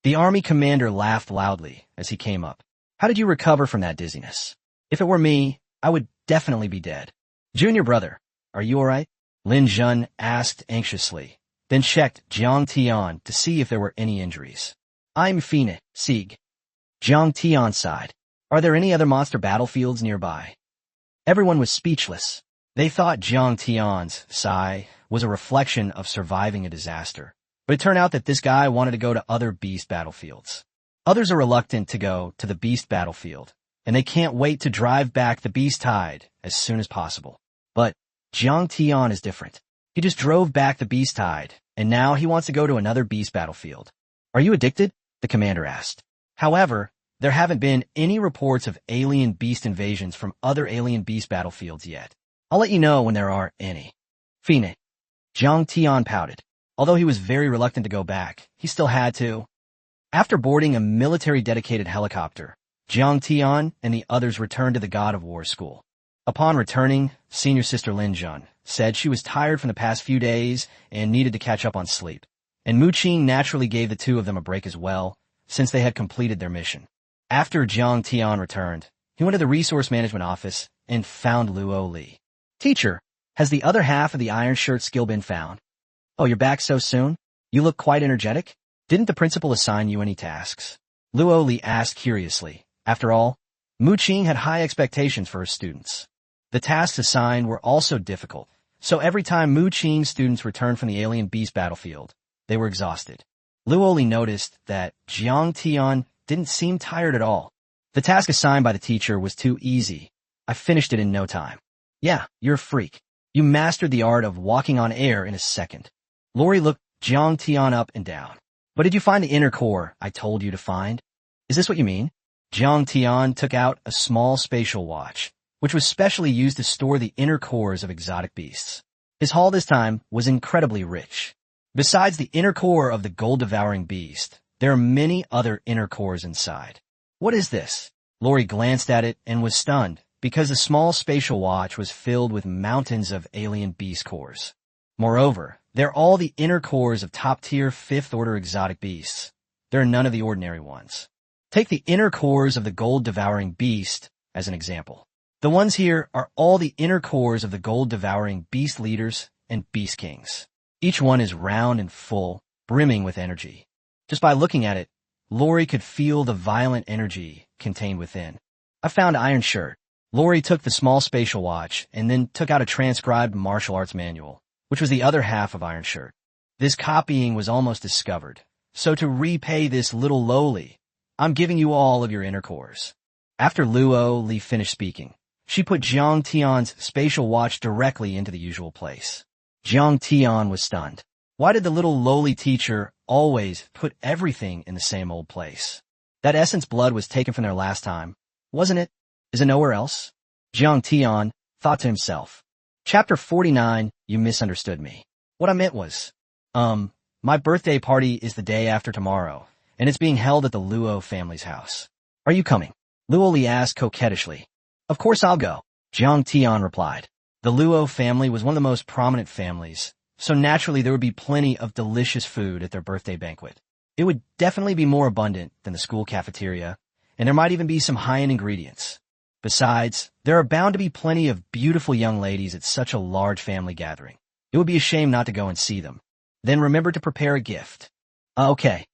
The army commander laughed loudly as he came up. How did you recover from that dizziness? If it were me, I would definitely be dead. Junior brother, are you alright? Lin Zhen asked anxiously, then checked Jiang Tian to see if there were any injuries. I'm Fina, Sieg. Jiang Tian sighed. Are there any other monster battlefields nearby? Everyone was speechless. They thought Jiang Tian's sigh was a reflection of surviving a disaster, but it turned out that this guy wanted to go to other beast battlefields. Others are reluctant to go to the beast battlefield, and they can't wait to drive back the beast tide as soon as possible. But Jiang Tian is different. He just drove back the beast tide, and now he wants to go to another beast battlefield. Are you addicted? The commander asked. However, there haven't been any reports of alien beast invasions from other alien beast battlefields yet. I'll let you know when there are any. Fina. Jiang Tian pouted. Although he was very reluctant to go back, he still had to. After boarding a military-dedicated helicopter, Jiang Tian and the others returned to the God of War school. Upon returning, senior sister Lin Zhen said she was tired from the past few days and needed to catch up on sleep. And Mu Qing naturally gave the two of them a break as well, since they had completed their mission. After Jiang Tian returned, he went to the resource management office and found Luo Li. Teacher, has the other half of the iron shirt skill been found? Oh, you're back so soon? You look quite energetic. Didn't the principal assign you any tasks? Luo Li asked curiously. After all, Mu Qing had high expectations for her students. The tasks assigned were also difficult, so every time Mu Qing's students returned from the alien beast battlefield, they were exhausted. Luo Li noticed that Jiang Tian didn't seem tired at all. The task assigned by the teacher was too easy. I finished it in no time. Yeah, you're a freak. You mastered the art of walking on air in a second. Lori looked Jiang Tian up and down. But did you find the inner core I told you to find? Is this what you mean? Jiang Tian took out a small spatial watch, which was specially used to store the inner cores of exotic beasts. His haul this time was incredibly rich. Besides the inner core of the gold-devouring beast, there are many other inner cores inside. What is this? Lori glanced at it and was stunned, because the small spatial watch was filled with mountains of alien beast cores. Moreover, they're all the inner cores of top-tier fifth-order exotic beasts. There are none of the ordinary ones. Take the inner cores of the gold-devouring beast as an example. The ones here are all the inner cores of the gold-devouring beast leaders and beast kings. Each one is round and full, brimming with energy. Just by looking at it, Lori could feel the violent energy contained within. I found Iron Shirt. Lori took the small spatial watch and then took out a transcribed martial arts manual, which was the other half of Iron Shirt. This copying was almost discovered. So to repay this little lowly, I'm giving you all of your inner cores. After Luo Li finished speaking, she put Jiang Tian's spatial watch directly into the usual place. Jiang Tian was stunned. Why did the little lowly teacher always put everything in the same old place? That essence blood was taken from their last time, wasn't it? Is it nowhere else? Jiang Tian thought to himself. Chapter 49, You Misunderstood Me. What I meant was, my birthday party is the day after tomorrow, and it's being held at the Luo family's house. Are you coming? Luo Li asked coquettishly. Of course I'll go, Jiang Tian replied. The Luo family was one of the most prominent families, so naturally there would be plenty of delicious food at their birthday banquet. It would definitely be more abundant than the school cafeteria, and there might even be some high-end ingredients. Besides, there are bound to be plenty of beautiful young ladies at such a large family gathering. It would be a shame not to go and see them. Then remember to prepare a gift. Okay.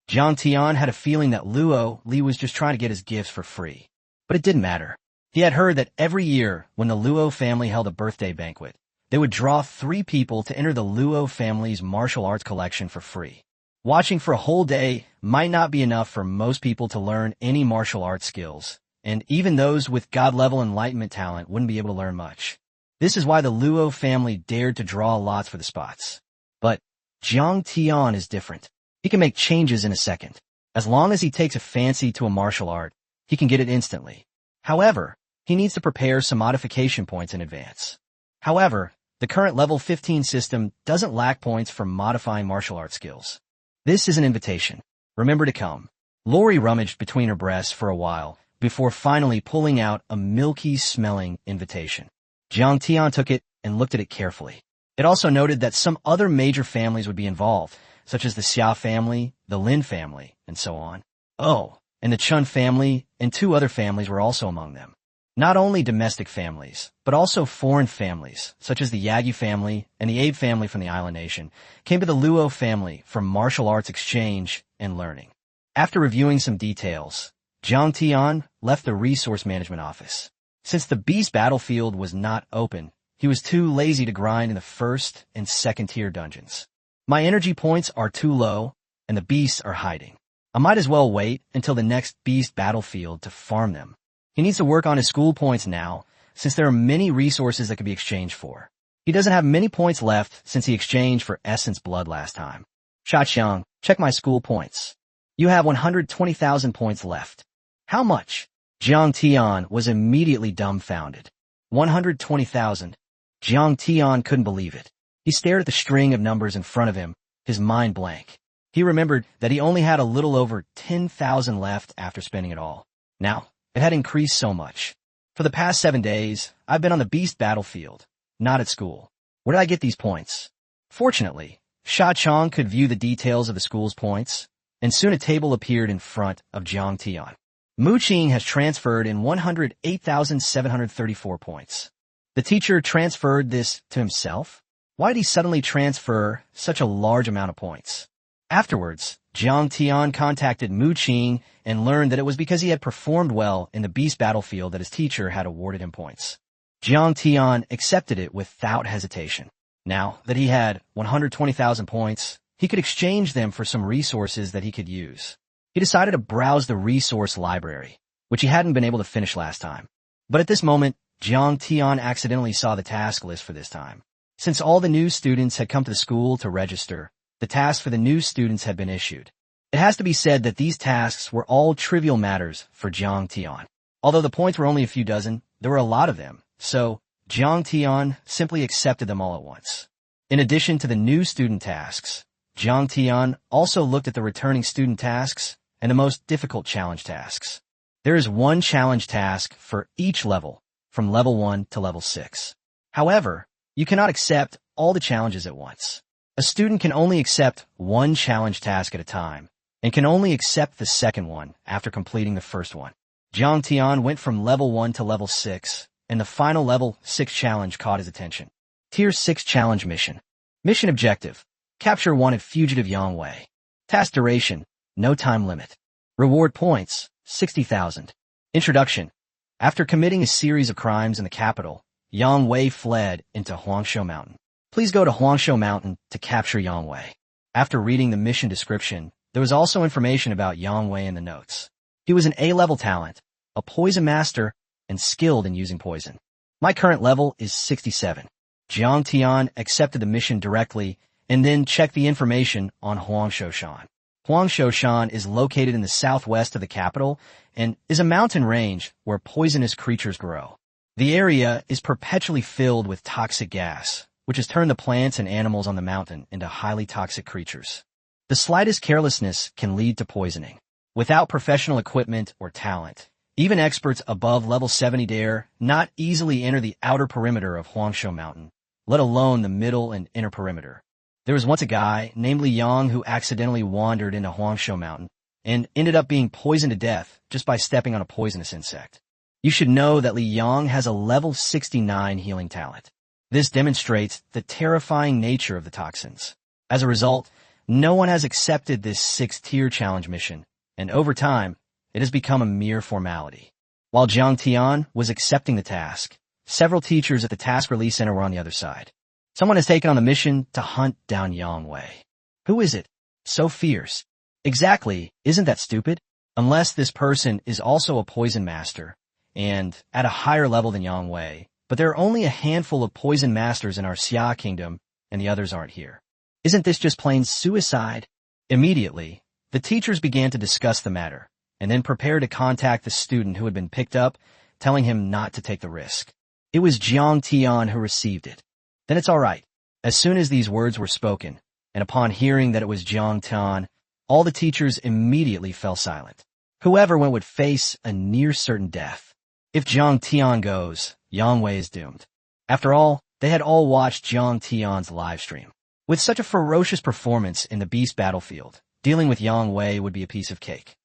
Jiang Tian had a feeling that Luo Li was just trying to get his gifts for free. But it didn't matter. He had heard that every year when the Luo family held a birthday banquet, they would draw 3 people to enter the Luo family's martial arts collection for free. Watching for a whole day might not be enough for most people to learn any martial arts skills, and even those with God-level enlightenment talent wouldn't be able to learn much. This is why the Luo family dared to draw lots for the spots. But Jiang Tian is different. He can make changes in a second. As long as he takes a fancy to a martial art, he can get it instantly. However, he needs to prepare some modification points in advance. However, the current level 15 system doesn't lack points for modifying martial arts skills. This is an invitation. Remember to come. Lori rummaged between her breasts for a while before finally pulling out a milky-smelling invitation. Jiang Tian took it and looked at it carefully. It also noted that some other major families would be involved, such as the Xia family, the Lin family, and so on. Oh, and the Chun family and 2 other families were also among them. Not only domestic families, but also foreign families, such as the Yagyu family and the Abe family from the island nation, came to the Luo family for martial arts exchange and learning. After reviewing some details, Jiang Tian left the resource management office. Since the beast battlefield was not open, he was too lazy to grind in the 1st and 2nd tier dungeons. My energy points are too low, and the beasts are hiding. I might as well wait until the next beast battlefield to farm them. He needs to work on his school points now, since there are many resources that can be exchanged for. He doesn't have many points left since he exchanged for Essence Blood last time. Xiaqiang, check my school points. You have 120,000 points left. How much? Jiang Tian was immediately dumbfounded. 120,000. Jiang Tian couldn't believe it. He stared at the string of numbers in front of him, his mind blank. He remembered that he only had a little over 10,000 left after spending it all. Now, it had increased so much. For the past 7 days, I've been on the beast battlefield, not at school. Where did I get these points? Fortunately, Sha Chong could view the details of the school's points, and soon a table appeared in front of Jiang Tian. Mu Qing has transferred in 108,734 points. The teacher transferred this to himself? Why did he suddenly transfer such a large amount of points? Afterwards, Jiang Tian contacted Mu Qing and learned that it was because he had performed well in the beast battlefield that his teacher had awarded him points. Jiang Tian accepted it without hesitation. Now that he had 120,000 points, he could exchange them for some resources that he could use. He decided to browse the resource library, which he hadn't been able to finish last time. But at this moment, Jiang Tian accidentally saw the task list for this time. Since all the new students had come to the school to register, the tasks for the new students had been issued. It has to be said that these tasks were all trivial matters for Jiang Tian. Although the points were only a few dozen, there were a lot of them, so Jiang Tian simply accepted them all at once. In addition to the new student tasks, Jiang Tian also looked at the returning student tasks and the most difficult challenge tasks. There is one challenge task for each level, from level 1 to level 6. However, you cannot accept all the challenges at once. A student can only accept one challenge task at a time, and can only accept the second one after completing the first one. Jiang Tian went from level 1 to level 6, and the final level 6 challenge caught his attention. Tier 6 challenge mission. Mission objective: capture wanted fugitive Yang Wei. Task duration: no time limit. Reward points: 60,000. Introduction. After committing a series of crimes in the capital, Yang Wei fled into Huangshu Mountain. Please go to Huangshu Mountain to capture Yang Wei. After reading the mission description, there was also information about Yang Wei in the notes. He was an A-level talent, a poison master, and skilled in using poison. My current level is 67. Jiang Tian accepted the mission directly and then checked the information on Huangshoshan. Huangshoshan is located in the southwest of the capital and is a mountain range where poisonous creatures grow. The area is perpetually filled with toxic gas, which has turned the plants and animals on the mountain into highly toxic creatures. The slightest carelessness can lead to poisoning. Without professional equipment or talent, even experts above level 70 dare not easily enter the outer perimeter of Huangshu Mountain, let alone the middle and inner perimeter. There was once a guy named Li Yang who accidentally wandered into Huangshu Mountain and ended up being poisoned to death just by stepping on a poisonous insect. You should know that Li Yang has a level 69 healing talent. This demonstrates the terrifying nature of the toxins. As a result, no one has accepted this 6th-tier challenge mission, and over time, it has become a mere formality. While Jiang Tian was accepting the task, several teachers at the task release center were on the other side. Someone has taken on the mission to hunt down Yang Wei. Who is it? So fierce. Exactly, isn't that stupid? Unless this person is also a poison master, and at a higher level than Yang Wei, but there are only a handful of poison masters in our Xia kingdom, and the others aren't here. Isn't this just plain suicide? Immediately, the teachers began to discuss the matter, and then prepared to contact the student who had been picked up, telling him not to take the risk. It was Jiang Tian who received it. Then it's all right. As soon as these words were spoken, and upon hearing that it was Jiang Tian, all the teachers immediately fell silent. Whoever went would face a near-certain death. If Jiang Tian goes, Yang Wei is doomed. After all, they had all watched Jiang Tian's livestream. With such a ferocious performance in the beast battlefield, dealing with Yang Wei would be a piece of cake.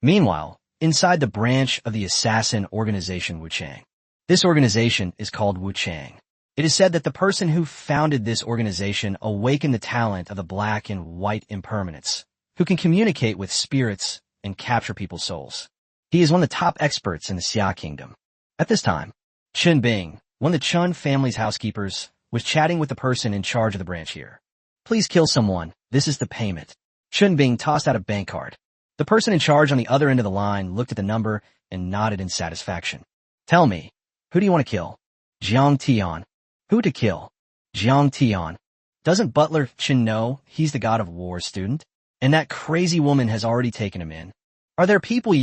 Meanwhile, inside the branch of the assassin organization Wuchang. This organization is called Wuchang. It is said that the person who founded this organization awakened the talent of the black and white impermanents, who can communicate with spirits and capture people's souls. He is one of the top experts in the Xia kingdom. At this time, Chen Bing, one of the Chun family's housekeepers, was chatting with the person in charge of the branch here. Please kill someone. This is the payment. Chen Bing tossed out a bank card. The person in charge on the other end of the line looked at the number and nodded in satisfaction. Tell me, who do you want to kill? Jiang Tian. Who to kill? Jiang Tian. Doesn't Butler Chen know he's the god of war, student? And that crazy woman has already taken him in. Are there people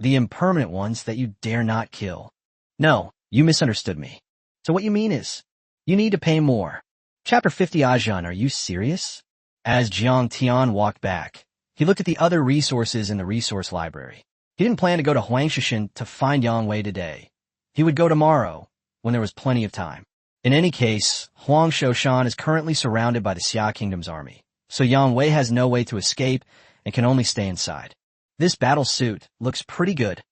the impermanent ones, that you dare not kill? No, you misunderstood me. So what you mean is, you need to pay more. Chapter 50 Ajahn, are you serious? As Jiang Tian walked back, he looked at the other resources in the resource library. He didn't plan to go to Huangshishan to find Yang Wei today. He would go tomorrow, when there was plenty of time. In any case, Huang Shoshan is currently surrounded by the Xia Kingdom's army, so Yang Wei has no way to escape and can only stay inside. This battle suit looks pretty good.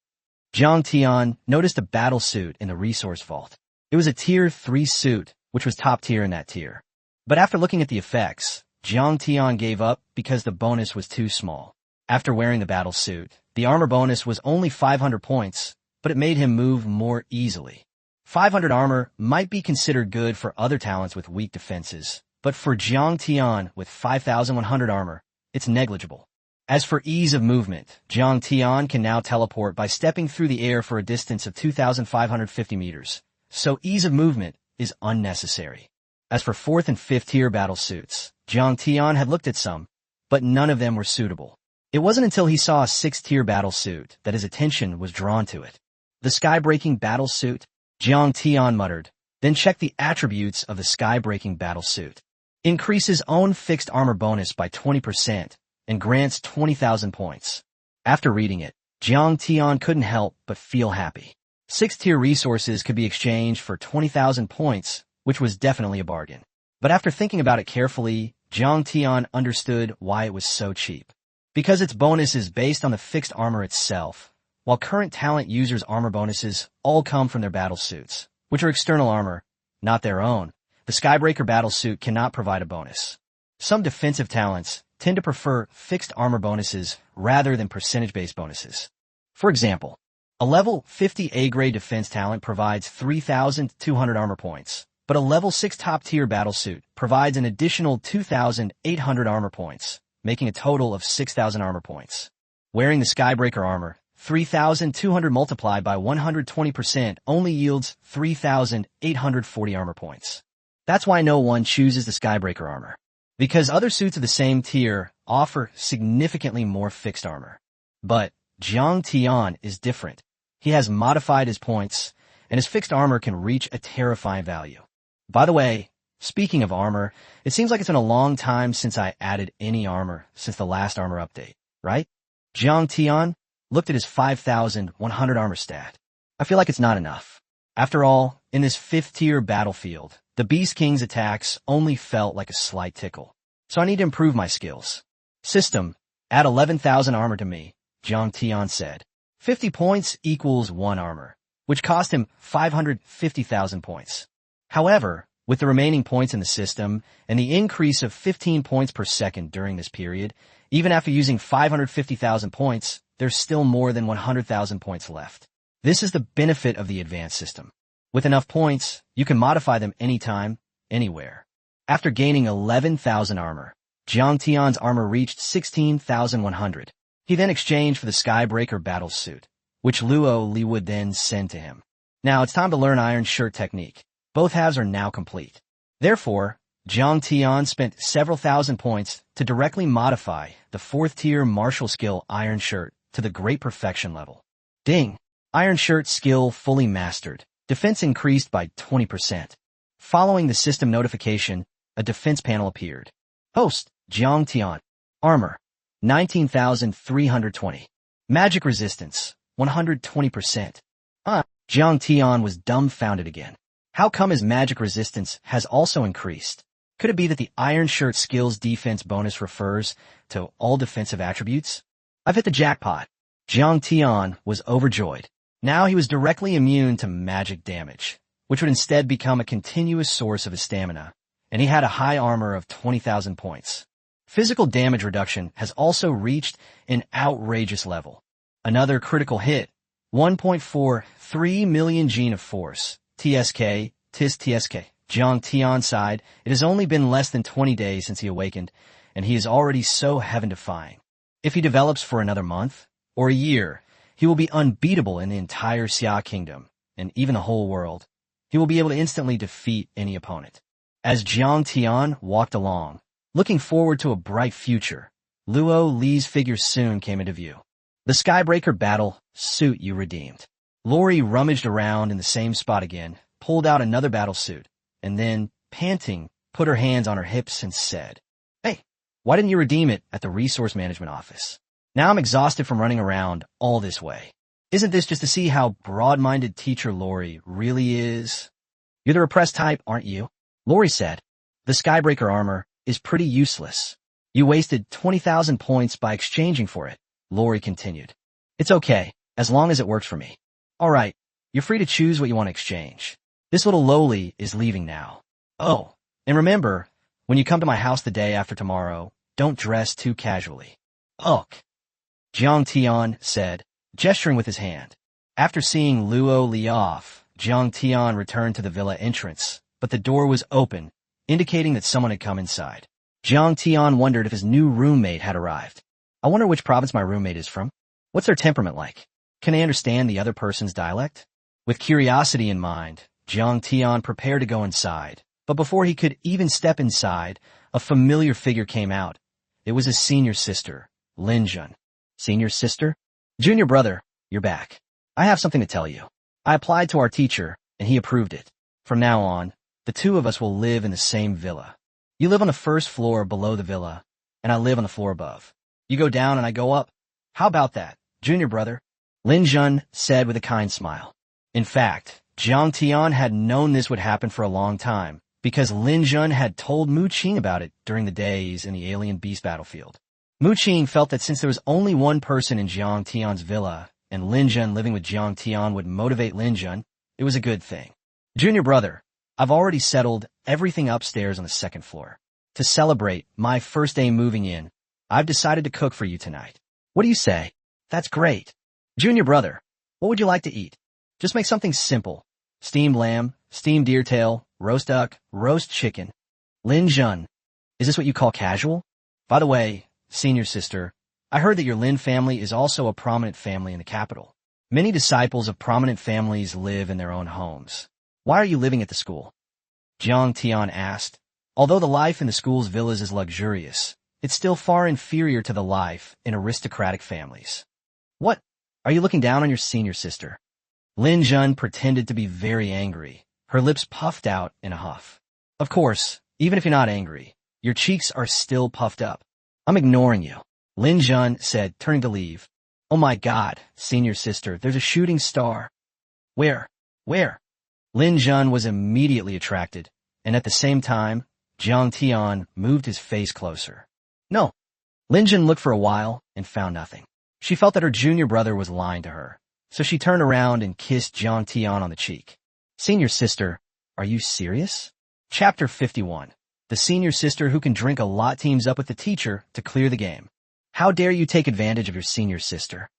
Jiang Tian noticed a battle suit in the resource vault. It was a tier 3 suit, which was top tier in that tier. But after looking at the effects, Jiang Tian gave up because the bonus was too small. After wearing the battle suit, the armor bonus was only 500 points, but it made him move more easily. 500 armor might be considered good for other talents with weak defenses, but for Jiang Tian with 5,100 armor, it's negligible. As for ease of movement, Jiang Tian can now teleport by stepping through the air for a distance of 2,550 meters, so ease of movement is unnecessary. As for 4th and 5th tier battle suits, Jiang Tian had looked at some, but none of them were suitable. It wasn't until he saw a 6th tier battle suit that his attention was drawn to it. The sky-breaking battle suit? Jiang Tian muttered, then checked the attributes of the sky-breaking battle suit. Increases own fixed armor bonus by 20% and grants 20,000 points. After reading it, Jiang Tian couldn't help but feel happy. 6th tier resources could be exchanged for 20,000 points, which was definitely a bargain. But after thinking about it carefully, Jiang Tian understood why it was so cheap. Because its bonus is based on the fixed armor itself, while current talent users' armor bonuses all come from their battle suits, which are external armor, not their own. The Skybreaker battle suit cannot provide a bonus. Some defensive talents tend to prefer fixed armor bonuses rather than percentage-based bonuses. For example, a level 50 A-grade defense talent provides 3,200 armor points, but a level 6 top-tier battle suit provides an additional 2,800 armor points, making a total of 6,000 armor points. Wearing the Skybreaker armor, 3,200 multiplied by 120% only yields 3,840 armor points. That's why no one chooses the Skybreaker armor, because other suits of the same tier offer significantly more fixed armor. But Jiang Tian is different. He has modified his points, and his fixed armor can reach a terrifying value. By the way, speaking of armor, it seems like it's been a long time since I added any armor since the last armor update, right? Jiang Tian looked at his 5,100 armor stat. I feel like it's not enough. After all, in this 5th tier battlefield, the Beast King's attacks only felt like a slight tickle. So I need to improve my skills. System, add 11,000 armor to me, Jiang Tian said. 50 points equals 1 armor, which cost him 550,000 points. However, With the remaining points in the system and the increase of 15 points per second during this period, even after using 550,000 points, there's still more than 100,000 points left. This is the benefit of the advanced system. With enough points, you can modify them anytime, anywhere. After gaining 11,000 armor, Jiang Tian's armor reached 16,100. He then exchanged for the Skybreaker battle suit, which Luo Li would then send to him. Now it's time to learn Iron Shirt technique. Both halves are now complete. Therefore, Jiang Tian spent several thousand points to directly modify the 4th tier martial skill Iron Shirt to the great perfection level. Ding! Iron Shirt skill fully mastered. Defense increased by 20%. Following the system notification, a defense panel appeared. Host, Jiang Tian. Armor, 19,320. Magic resistance, 120%. Jiang Tian was dumbfounded again. How come his magic resistance has also increased? Could it be that the Iron Shirt skill's defense bonus refers to all defensive attributes? I've hit the jackpot. Jiang Tian was overjoyed. Now he was directly immune to magic damage, which would instead become a continuous source of his stamina, and he had a high armor of 20,000 points. Physical damage reduction has also reached an outrageous level. Another critical hit, 1.43 million gene of force, TSK, TSK. Jiang Tian's side, it has only been less than 20 days since he awakened, and he is already so heaven-defying. If he develops for another month, or a year, he will be unbeatable in the entire Xia Kingdom, and even the whole world. He will be able to instantly defeat any opponent. As Jiang Tian walked along, looking forward to a bright future, Luo Li's figure soon came into view. The Skybreaker battle suit you redeemed. Lori rummaged around in the same spot again, pulled out another battle suit, and then, panting, put her hands on her hips and said, "Hey, why didn't you redeem it at the resource management office? Now I'm exhausted from running around all this way. Isn't this just to see how broad-minded teacher Lori really is?" "You're the repressed type, aren't you?" Lori said. "The Skybreaker armor is pretty useless. You wasted 20,000 points by exchanging for it," Lori continued. "It's okay, as long as it works for me. All right, you're free to choose what you want to exchange. This little lowly is leaving now. Oh, and remember, when you come to my house the day after tomorrow, don't dress too casually." "Ugh," Jiang Tian said, gesturing with his hand. After seeing Luo Li off, Jiang Tian returned to the villa entrance, but the door was open, indicating that someone had come inside. Jiang Tian wondered if his new roommate had arrived. I wonder which province my roommate is from. What's their temperament like? Can I understand the other person's dialect? With curiosity in mind, Jiang Tian prepared to go inside, but before he could even step inside, a familiar figure came out. It was his senior sister, Lin Jun. "Senior sister? Junior brother, you're back. I have something to tell you. I applied to our teacher, and he approved it. From now on, the two of us will live in the same villa. You live on the first floor below the villa, and I live on the floor above. You go down and I go up. How about that, junior brother?" Lin Jun said with a kind smile. In fact, Jiang Tian had known this would happen for a long time, because Lin Jun had told Mu Qing about it during the days in the alien beast battlefield. Mu Qing felt that since there was only one person in Jiang Tian's villa, and Lin Jun living with Jiang Tian would motivate Lin Jun, it was a good thing. "Junior brother, I've already settled everything upstairs on the second floor. To celebrate my first day moving in, I've decided to cook for you tonight. What do you say? That's great. Junior brother, what would you like to eat? Just make something simple. Steamed lamb, steamed deer tail, roast duck, roast chicken." Lin Jun, is this what you call casual? By the way, senior sister, I heard that your Lin family is also a prominent family in the capital. Many disciples of prominent families live in their own homes. Why are you living at the school? Jiang Tian asked. Although the life in the school's villas is luxurious, it's still far inferior to the life in aristocratic families. What? Are you looking down on your senior sister? Lin Jun pretended to be very angry, her lips puffed out in a huff. Of course, even if you're not angry, your cheeks are still puffed up. I'm ignoring you, Lin Jun said, turning to leave. Oh my God, senior sister, there's a shooting star. Where? Lin Jun was immediately attracted, and at the same time, Jiang Tian moved his face closer. No. Lin Jun looked for a while and found nothing. She felt that her junior brother was lying to her, so she turned around and kissed Jiang Tian on the cheek. Senior sister, are you serious? Chapter 51. The senior sister who can drink a lot teams up with the teacher to clear the game. How dare you take advantage of your senior sister?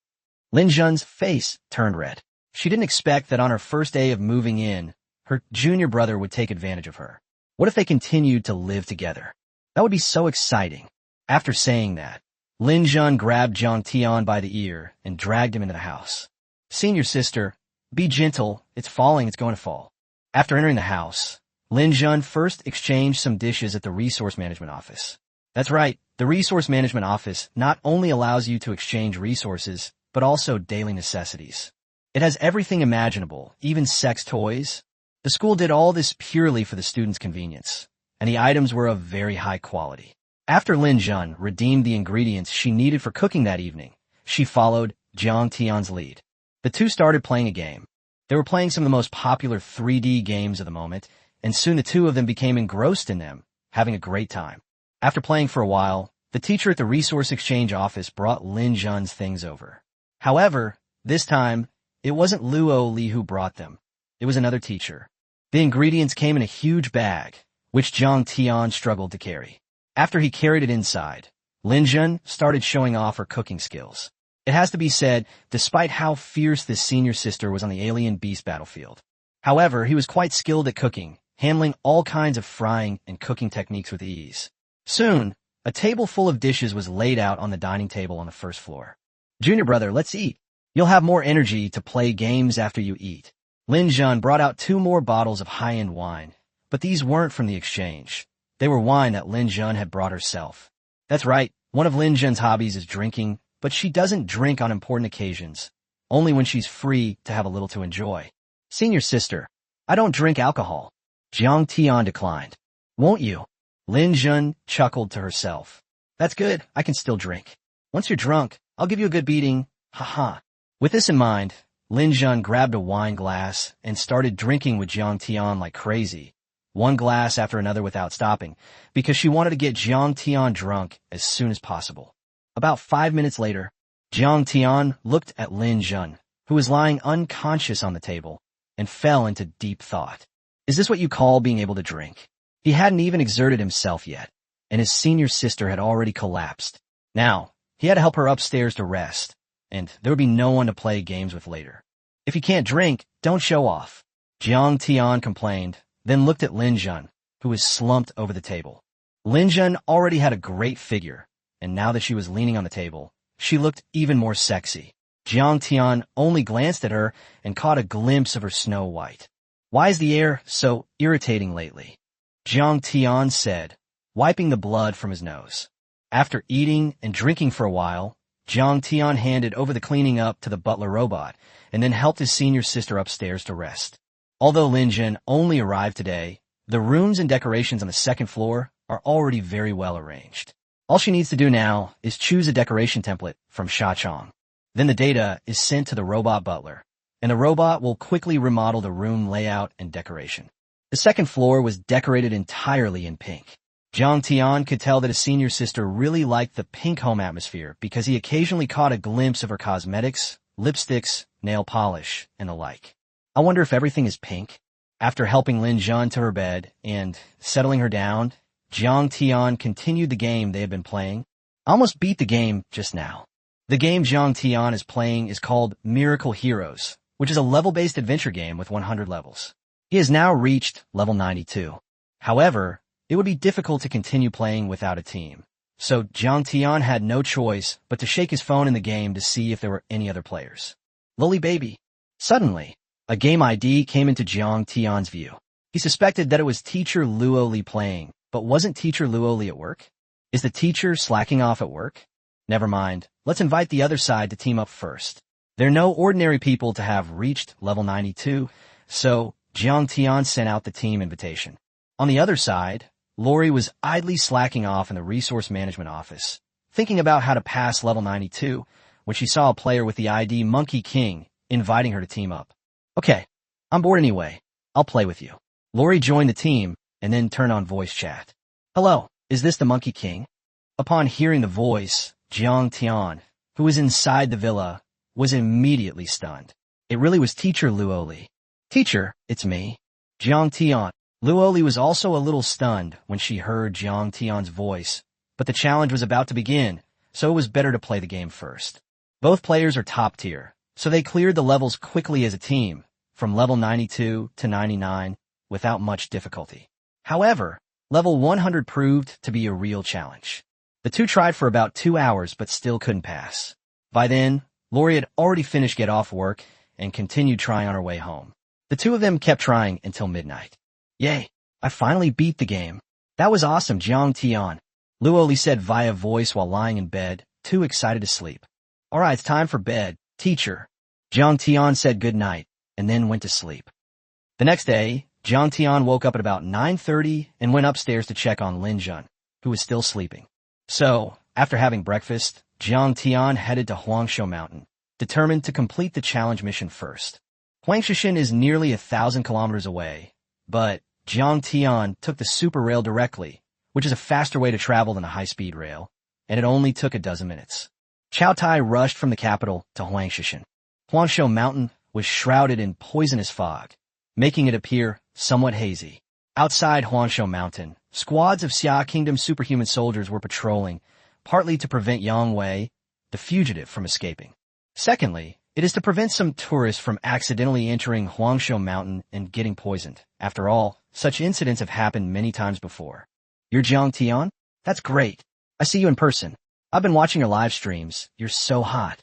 Lin Jun's face turned red. She didn't expect that on her first day of moving in, her junior brother would take advantage of her. What if they continued to live together? That would be so exciting. After saying that, Lin Jun grabbed Jiang Tian by the ear and dragged him into the house. Senior sister, be gentle. It's falling. It's going to fall. After entering the house, Lin Jun first exchanged some dishes at the resource management office. That's right. The resource management office not only allows you to exchange resources, but also daily necessities. It has everything imaginable, even sex toys. The school did all this purely for the students' convenience, and the items were of very high quality. After Lin Jun redeemed the ingredients she needed for cooking that evening, she followed Jiang Tian's lead. The two started playing a game. They were playing some of the most popular 3D games of the moment, and soon the two of them became engrossed in them, having a great time. After playing for a while, the teacher at the resource exchange office brought Lin Jun's things over. However, this time, it wasn't Luo Li who brought them. It was another teacher. The ingredients came in a huge bag, which Jiang Tian struggled to carry. After he carried it inside, Lin Jun started showing off her cooking skills. It has to be said, despite how fierce this senior sister was on the alien beast battlefield. However, he was quite skilled at cooking, handling all kinds of frying and cooking techniques with ease. Soon, a table full of dishes was laid out on the dining table on the first floor. Junior brother, let's eat. You'll have more energy to play games after you eat. Lin Jun brought out 2 more bottles of high-end wine, but these weren't from the exchange. They were wine that Lin Jun had brought herself. That's right, one of Lin Jun's hobbies is drinking, but she doesn't drink on important occasions, only when she's free to have a little to enjoy. Senior sister, I don't drink alcohol. Jiang Tian declined. Won't you? Lin Jun chuckled to herself. That's good, I can still drink. Once you're drunk, I'll give you a good beating. Haha. With this in mind, Lin Jun grabbed a wine glass and started drinking with Jiang Tian like crazy, one glass after another without stopping, because she wanted to get Jiang Tian drunk as soon as possible. About 5 minutes later, Jiang Tian looked at Lin Jun, who was lying unconscious on the table, and fell into deep thought. Is this what you call being able to drink? He hadn't even exerted himself yet, and his senior sister had already collapsed. Now, he had to help her upstairs to rest, and there would be no one to play games with later. If you can't drink, don't show off. Jiang Tian complained, then looked at Lin Jun, who was slumped over the table. Lin Jun already had a great figure, and now that she was leaning on the table, she looked even more sexy. Jiang Tian only glanced at her and caught a glimpse of her Snow White. Why is the air so irritating lately? Jiang Tian said, wiping the blood from his nose. After eating and drinking for a while, Jiang Tian handed over the cleaning up to the butler robot and then helped his senior sister upstairs to rest. Although Lin Jun only arrived today, the rooms and decorations on the second floor are already very well arranged. All she needs to do now is choose a decoration template from Shachong. Then the data is sent to the robot butler, and the robot will quickly remodel the room layout and decoration. The second floor was decorated entirely in pink. Jiang Tian could tell that his senior sister really liked the pink home atmosphere because he occasionally caught a glimpse of her cosmetics, lipsticks, nail polish, and the like. I wonder if everything is pink. After helping Lin Jun to her bed and settling her down, Jiang Tian continued the game they had been playing. I almost beat the game just now. The game Jiang Tian is playing is called Miracle Heroes, which is a level-based adventure game with 100 levels. He has now reached level 92. However, it would be difficult to continue playing without a team. So Jiang Tian had no choice but to shake his phone in the game to see if there were any other players. Loli baby. Suddenly, a game ID came into Jiang Tian's view. He suspected that it was teacher Luo Li playing, but wasn't teacher Luo Li at work? Is the teacher slacking off at work? Never mind, let's invite the other side to team up first. They're no ordinary people to have reached level 92, so Jiang Tian sent out the team invitation. On the other side, Lori was idly slacking off in the resource management office, thinking about how to pass level 92, when she saw a player with the ID Monkey King inviting her to team up. Okay, I'm bored anyway. I'll play with you. Lori joined the team and then turned on voice chat. Hello, is this the Monkey King? Upon hearing the voice, Jiang Tian, who was inside the villa, was immediately stunned. It really was teacher Luo Li. Teacher, it's me. Jiang Tian. Luoli was also a little stunned when she heard Jiang Tian's voice, but the challenge was about to begin, so it was better to play the game first. Both players are top tier, so they cleared the levels quickly as a team, from level 92 to 99, without much difficulty. However, level 100 proved to be a real challenge. The two tried for about 2 hours but still couldn't pass. By then, Lori had already finished get off work and continued trying on her way home. The two of them kept trying until midnight. Yay, I finally beat the game. That was awesome, Jiang Tian. Luoli said via voice while lying in bed, too excited to sleep. Alright, it's time for bed, teacher. Jiang Tian said good night, and then went to sleep. The next day, Jiang Tian woke up at about 9:30 and went upstairs to check on Lin Jun, who was still sleeping. So, after having breakfast, Jiang Tian headed to Huangshu Mountain, determined to complete the challenge mission first. Huangshu is nearly 1,000 kilometers away, but Jiang Tian took the super rail directly, which is a faster way to travel than a high-speed rail, and it only took a dozen minutes. Chao Tai rushed from the capital to Huangshu. Huangshu Mountain was shrouded in poisonous fog, making it appear somewhat hazy. Outside Huangshu Mountain, squads of Xia Kingdom superhuman soldiers were patrolling, partly to prevent Yang Wei, the fugitive, from escaping. Secondly, it is to prevent some tourists from accidentally entering Huangshu Mountain and getting poisoned. After all, such incidents have happened many times before. You're Jiang Tian? That's great. I see you in person. I've been watching your live streams. You're so hot.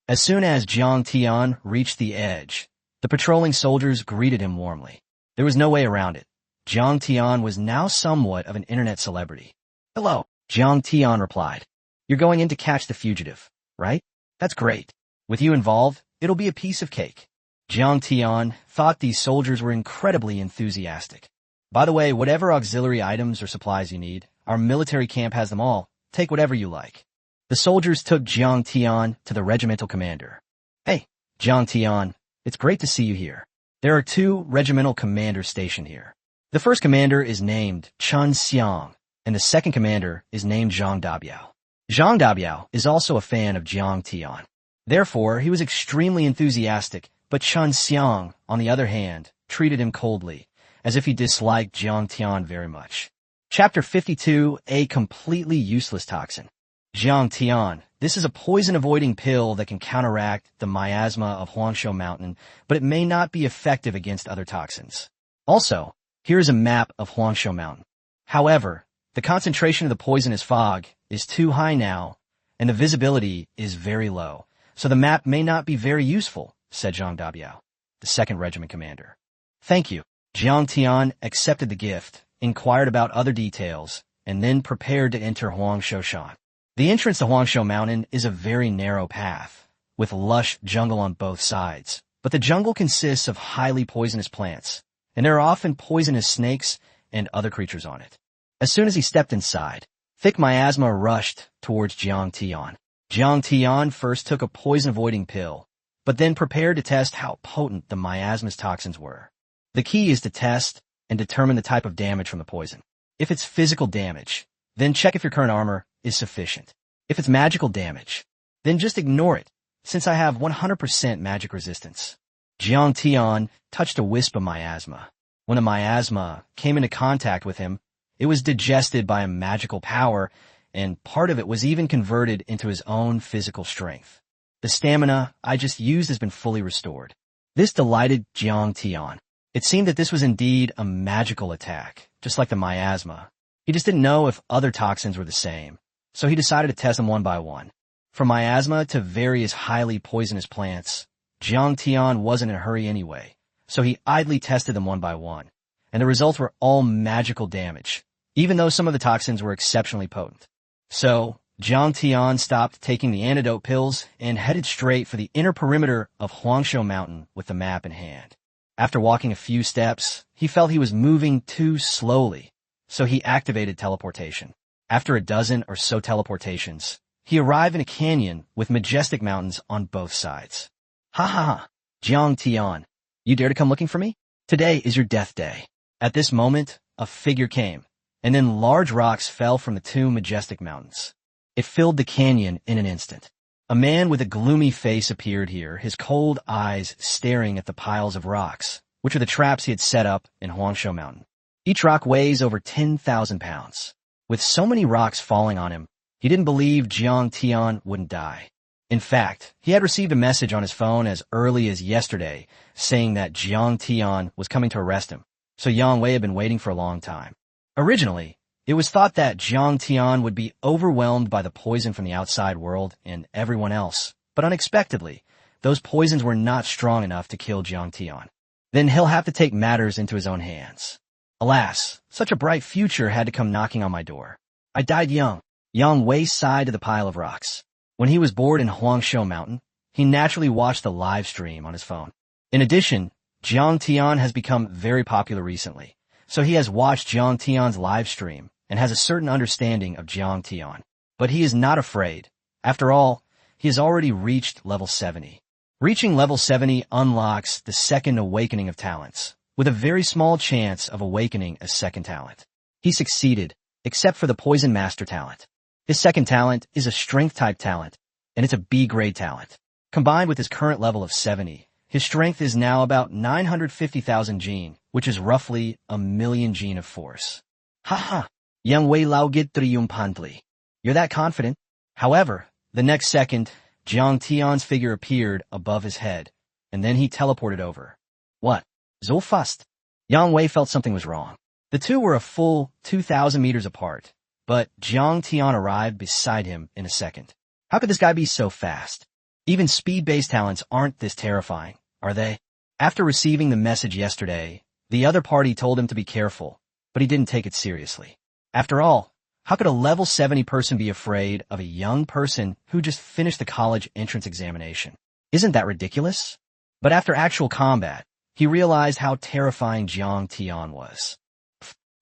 As soon as Jiang Tian reached the edge, the patrolling soldiers greeted him warmly. There was no way around it. Jiang Tian was now somewhat of an internet celebrity. Hello, Jiang Tian replied. You're going in to catch the fugitive, right? That's great. With you involved, it'll be a piece of cake. Jiang Tian thought these soldiers were incredibly enthusiastic. By the way, whatever auxiliary items or supplies you need, our military camp has them all. Take whatever you like. The soldiers took Jiang Tian to the regimental commander. Hey, Jiang Tian, it's great to see you here. There are 2 regimental commanders stationed here. The first commander is named Chen Xiang, and the second commander is named Zhang Dabiao. Zhang Dabiao is also a fan of Jiang Tian. Therefore, he was extremely enthusiastic, but Chen Xiang, on the other hand, treated him coldly, as if he disliked Jiang Tian very much. Chapter 52, A Completely Useless Toxin. Jiang Tian, this is a poison-avoiding pill that can counteract the miasma of Huangshu Mountain, but it may not be effective against other toxins. Also, here is a map of Huangshu Mountain. However, the concentration of the poisonous fog is too high now, and the visibility is very low, so the map may not be very useful, said Zhang Dabiao, the 2nd Regiment commander. Thank you. Jiang Tian accepted the gift, inquired about other details, and then prepared to enter Huangshu Shan. The entrance to Huangshu Mountain is a very narrow path, with lush jungle on both sides, but the jungle consists of highly poisonous plants, and there are often poisonous snakes and other creatures on it. As soon as he stepped inside, thick miasma rushed towards Jiang Tian. Jiang Tian first took a poison-avoiding pill, but then prepared to test how potent the miasma's toxins were. The key is to test and determine the type of damage from the poison. If it's physical damage, then check if your current armor is sufficient. If it's magical damage, then just ignore it, since I have 100% magic resistance. Jiang Tian touched a wisp of miasma. When the miasma came into contact with him, it was digested by a magical power, and part of it was even converted into his own physical strength. The stamina I just used has been fully restored. This delighted Jiang Tian. It seemed that this was indeed a magical attack, just like the miasma. He just didn't know if other toxins were the same, so he decided to test them one by one. From miasma to various highly poisonous plants, Jiang Tian wasn't in a hurry anyway, so he idly tested them one by one, and the results were all magical damage, even though some of the toxins were exceptionally potent. So, Jiang Tian stopped taking the antidote pills and headed straight for the inner perimeter of Huangshu Mountain with the map in hand. After walking a few steps, he felt he was moving too slowly, so he activated teleportation. After a dozen or so teleportations, he arrived in a canyon with majestic mountains on both sides. Ha ha ha, Jiang Tian, you dare to come looking for me? Today is your death day. At this moment, a figure came, and then large rocks fell from the 2 majestic mountains. It filled the canyon in an instant. A man with a gloomy face appeared here, his cold eyes staring at the piles of rocks, which are the traps he had set up in Huangshu Mountain. Each rock weighs over 10,000 pounds. With so many rocks falling on him, he didn't believe Jiang Tian wouldn't die. In fact, he had received a message on his phone as early as yesterday saying that Jiang Tian was coming to arrest him, so Yang Wei had been waiting for a long time. Originally, it was thought that Jiang Tian would be overwhelmed by the poison from the outside world and everyone else, but unexpectedly, those poisons were not strong enough to kill Jiang Tian. Then he'll have to take matters into his own hands. Alas, such a bright future had to come knocking on my door. I died young. Yang Wei sighed to the pile of rocks. When he was bored in Huangshou Mountain, he naturally watched the live stream on his phone. In addition, Jiang Tian has become very popular recently, so he has watched Jiang Tian's live stream and has a certain understanding of Jiang Tian. But he is not afraid. After all, he has already reached level 70. Reaching level 70 unlocks the second awakening of talents, with a very small chance of awakening a second talent. He succeeded, except for the Poison Master talent. His second talent is a Strength-type talent, and it's a B-grade talent. Combined with his current level of 70, his strength is now about 950,000 gene, which is roughly 1,000,000 gene of force. Haha, Yang Wei laugit triumphantly. You're that confident? However, the next second, Jiang Tian's figure appeared above his head, and then he teleported over. What? So fast? Yang Wei felt something was wrong. The two were a full 2,000 meters apart, but Jiang Tian arrived beside him in a second. How could this guy be so fast? Even speed-based talents aren't this terrifying, are they? After receiving the message yesterday, the other party told him to be careful, but he didn't take it seriously. After all, how could a level 70 person be afraid of a young person who just finished the college entrance examination? Isn't that ridiculous? But after actual combat, he realized how terrifying Jiang Tian was.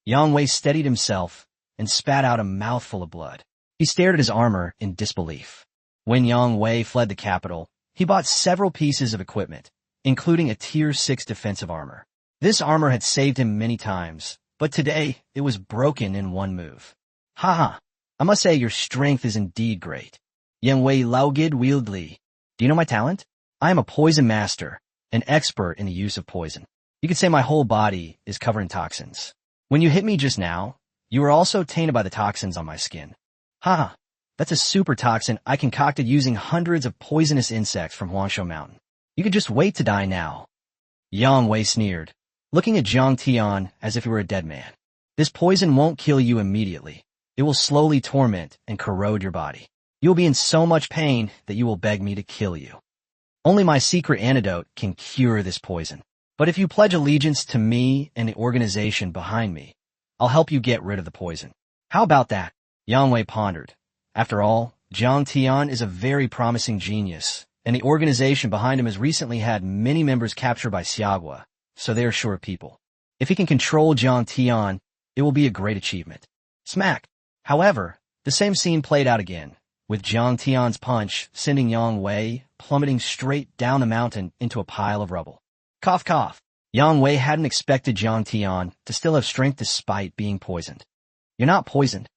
Yang Wei steadied himself and spat out a mouthful of blood. He stared at his armor in disbelief. When Yang Wei fled the capital, he bought several pieces of equipment, including a Tier 6 defensive armor. This armor had saved him many times, but today it was broken in one move. Haha, I must say your strength is indeed great. Yang Wei laugid wildly. Do you know my talent? I am a poison master, an expert in the use of poison. You could say my whole body is covered in toxins. When you hit me just now, you were also tainted by the toxins on my skin. Haha, that's a super toxin I concocted using hundreds of poisonous insects from Huangshou Mountain. You could just wait to die now. Yang Wei sneered, looking at Jiang Tian as if he were a dead man. This poison won't kill you immediately. It will slowly torment and corrode your body. You will be in so much pain that you will beg me to kill you. Only my secret antidote can cure this poison. But if you pledge allegiance to me and the organization behind me, I'll help you get rid of the poison. How about that? Yang Wei pondered. After all, Jiang Tian is a very promising genius, and the organization behind him has recently had many members captured by Xiagua, so they are sure people. If he can control Jiang Tian, it will be a great achievement. Smack! However, the same scene played out again, with Jiang Tian's punch sending Yang Wei plummeting straight down the mountain into a pile of rubble. Cough cough. Yang Wei hadn't expected Jiang Tian to still have strength despite being poisoned. You're not poisoned.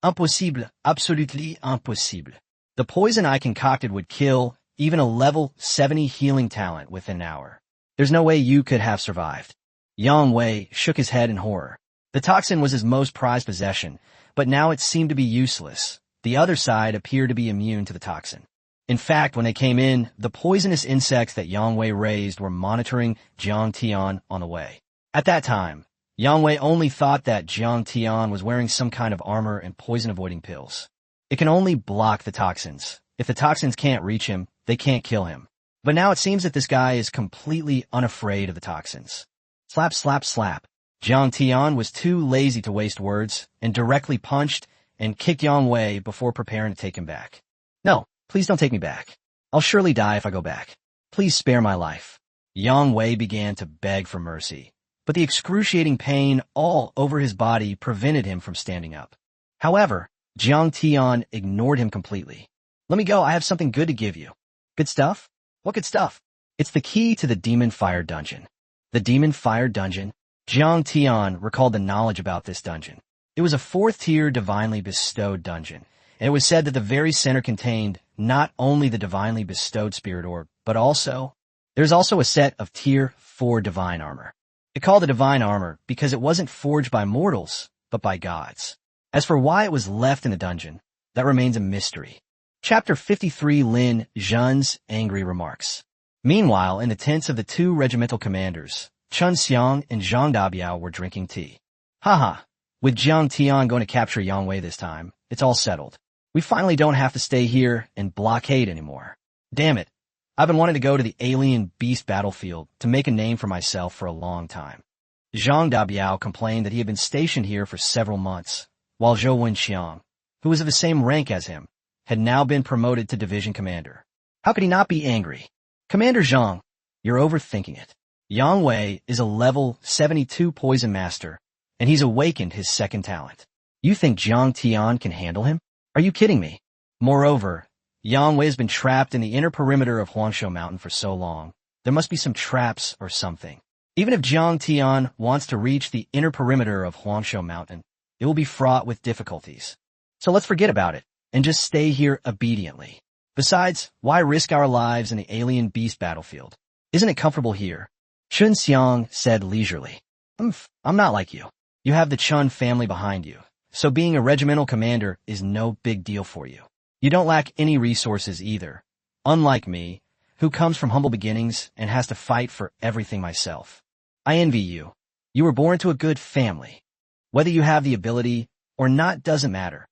Impossible, absolutely impossible. The poison I concocted would kill even a level 70 healing talent within an hour. There's no way you could have survived. Yang Wei shook his head in horror. The toxin was his most prized possession, but now it seemed to be useless. The other side appeared to be immune to the toxin. In fact, when they came in, the poisonous insects that Yang Wei raised were monitoring Jiang Tian on the way. At that time, Yang Wei only thought that Jiang Tian was wearing some kind of armor and poison-avoiding pills. It can only block the toxins. If the toxins can't reach him, they can't kill him. But now it seems that this guy is completely unafraid of the toxins. Slap, slap, slap. Jiang Tian was too lazy to waste words and directly punched and kicked Yang Wei before preparing to take him back. No, please don't take me back. I'll surely die if I go back. Please spare my life. Yang Wei began to beg for mercy, but the excruciating pain all over his body prevented him from standing up. However, Jiang Tian ignored him completely. Let me go, I have something good to give you. Good stuff? What good stuff? It's the key to the Demon Fire Dungeon. The Demon Fire Dungeon? Jiang Tian recalled the knowledge about this dungeon. It was a 4th-tier divinely bestowed dungeon, and it was said that the very center contained not only the divinely bestowed spirit orb, but also, there's also a set of Tier 4 divine armor. It called it divine armor because it wasn't forged by mortals, but by gods. As for why it was left in the dungeon, that remains a mystery. Chapter 53 Lin Zhen's angry remarks. Meanwhile, in the tents of the two regimental commanders, Chen Xiang and Zhang Dabiao were drinking tea. Haha, with Jiang Tian going to capture Yang Wei this time, it's all settled. We finally don't have to stay here and blockade anymore. Damn it. I've been wanting to go to the alien beast battlefield to make a name for myself for a long time. Zhang Dabiao complained that he had been stationed here for several months, while Zhou Wenxiang, who was of the same rank as him, had now been promoted to division commander. How could he not be angry? Commander Zhang, you're overthinking it. Yang Wei is a level 72 poison master, and he's awakened his second talent. You think Jiang Tian can handle him? Are you kidding me? Moreover, Yang Wei has been trapped in the inner perimeter of Huangshu Mountain for so long. There must be some traps or something. Even if Jiang Tian wants to reach the inner perimeter of Huangshu Mountain, it will be fraught with difficulties. So let's forget about it, and just stay here obediently. Besides, why risk our lives in the alien beast battlefield? Isn't it comfortable here? Chen Xiang said leisurely. I'm not like you. You have the Chun family behind you, so being a regimental commander is no big deal for you. You don't lack any resources either, unlike me, who comes from humble beginnings and has to fight for everything myself. I envy you. You were born to a good family. Whether you have the ability or not doesn't matter.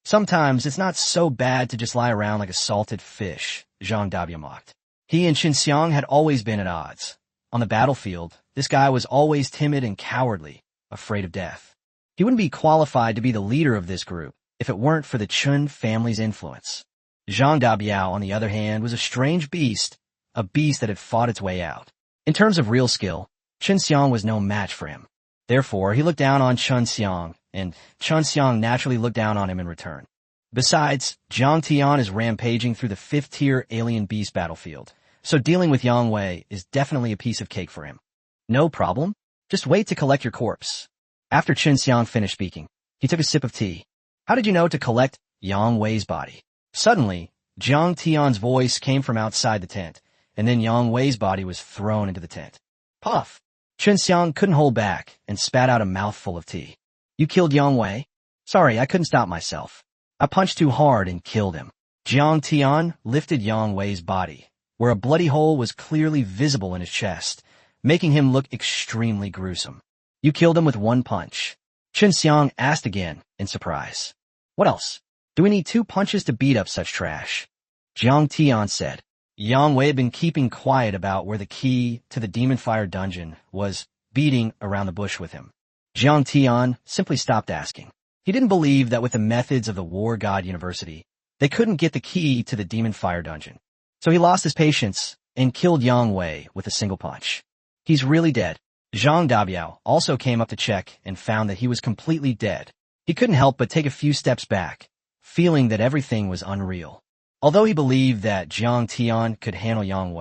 Sometimes it's not so bad to just lie around like a salted fish, Zhang Dabiao mocked. He and Chen Xiang had always been at odds. On the battlefield, this guy was always timid and cowardly, afraid of death. He wouldn't be qualified to be the leader of this group if it weren't for the Chun family's influence. Zhang Dabiao, on the other hand, was a strange beast, a beast that had fought its way out. In terms of real skill, Chen Xiang was no match for him. Therefore, he looked down on Chen Xiang, and Chen Xiang naturally looked down on him in return. Besides, Jiang Tian is rampaging through the 5th-tier alien beast battlefield, so dealing with Yang Wei is definitely a piece of cake for him. No problem. Just wait to collect your corpse. After Chen Xiang finished speaking, he took a sip of tea. How did you know to collect Yang Wei's body? Suddenly, Jiang Tian's voice came from outside the tent, and then Yang Wei's body was thrown into the tent. Puff! Chen Xiang couldn't hold back and spat out a mouthful of tea. You killed Yang Wei? Sorry, I couldn't stop myself. I punched too hard and killed him. Jiang Tian lifted Yang Wei's body, where a bloody hole was clearly visible in his chest, making him look extremely gruesome. You killed him with one punch. Chen Xiang asked again, in surprise. What else? Do we need 2 punches to beat up such trash? Jiang Tian said. Yang Wei had been keeping quiet about where the key to the Demon Fire dungeon was, beating around the bush with him. Jiang Tian simply stopped asking. He didn't believe that with the methods of the War God University, they couldn't get the key to the Demon Fire dungeon. So he lost his patience and killed Yang Wei with a single punch. He's really dead. Zhang Dabiao also came up to check and found that he was completely dead. He couldn't help but take a few steps back, feeling that everything was unreal. Although he believed that Jiang Tian could handle Yang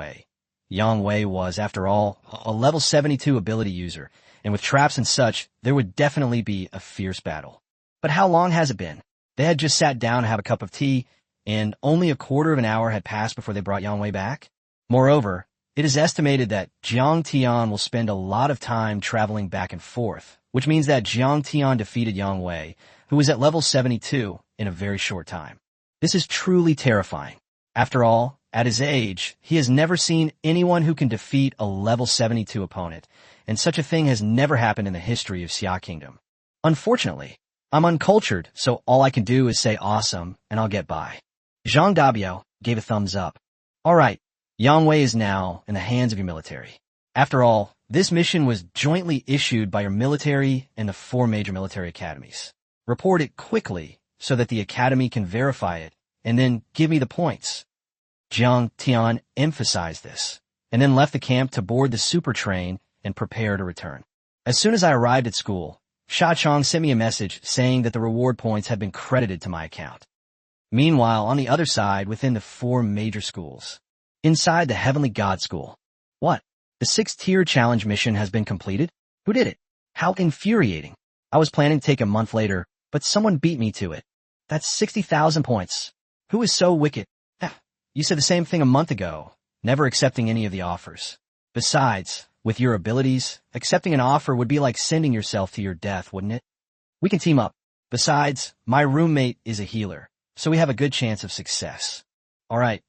Wei was, after all, a level 72 ability user, and with traps and such, there would definitely be a fierce battle. But how long has it been? They had just sat down to have a cup of tea, and only a quarter of an hour had passed before they brought Yang Wei back. Moreover, it is estimated that Jiang Tian will spend a lot of time traveling back and forth, which means that Jiang Tian defeated Yang Wei, who was at level 72, in a very short time. This is truly terrifying. After all, at his age, he has never seen anyone who can defeat a level 72 opponent, and such a thing has never happened in the history of Xia Kingdom. Unfortunately, I'm uncultured, so all I can do is say awesome, and I'll get by. Zhang Dabiao gave a thumbs up. All right, Yang Wei is now in the hands of your military. After all, this mission was jointly issued by your military and the 4 major military academies. Report it quickly so that the academy can verify it, and then give me the points. Jiang Tian emphasized this, and then left the camp to board the super train and prepare to return. As soon as I arrived at school, Sha Chong sent me a message saying that the reward points had been credited to my account. Meanwhile, on the other side, within the 4 major schools, inside the Heavenly God School. What? The 6th-tier challenge mission has been completed? Who did it? How infuriating. I was planning to take a month later, but someone beat me to it. That's 60,000 points. Who is so wicked? You said the same thing a month ago, never accepting any of the offers. Besides, With your abilities, accepting an offer would be like sending yourself to your death, wouldn't it? We can team up. Besides, my roommate is a healer, so we have a good chance of success. All right,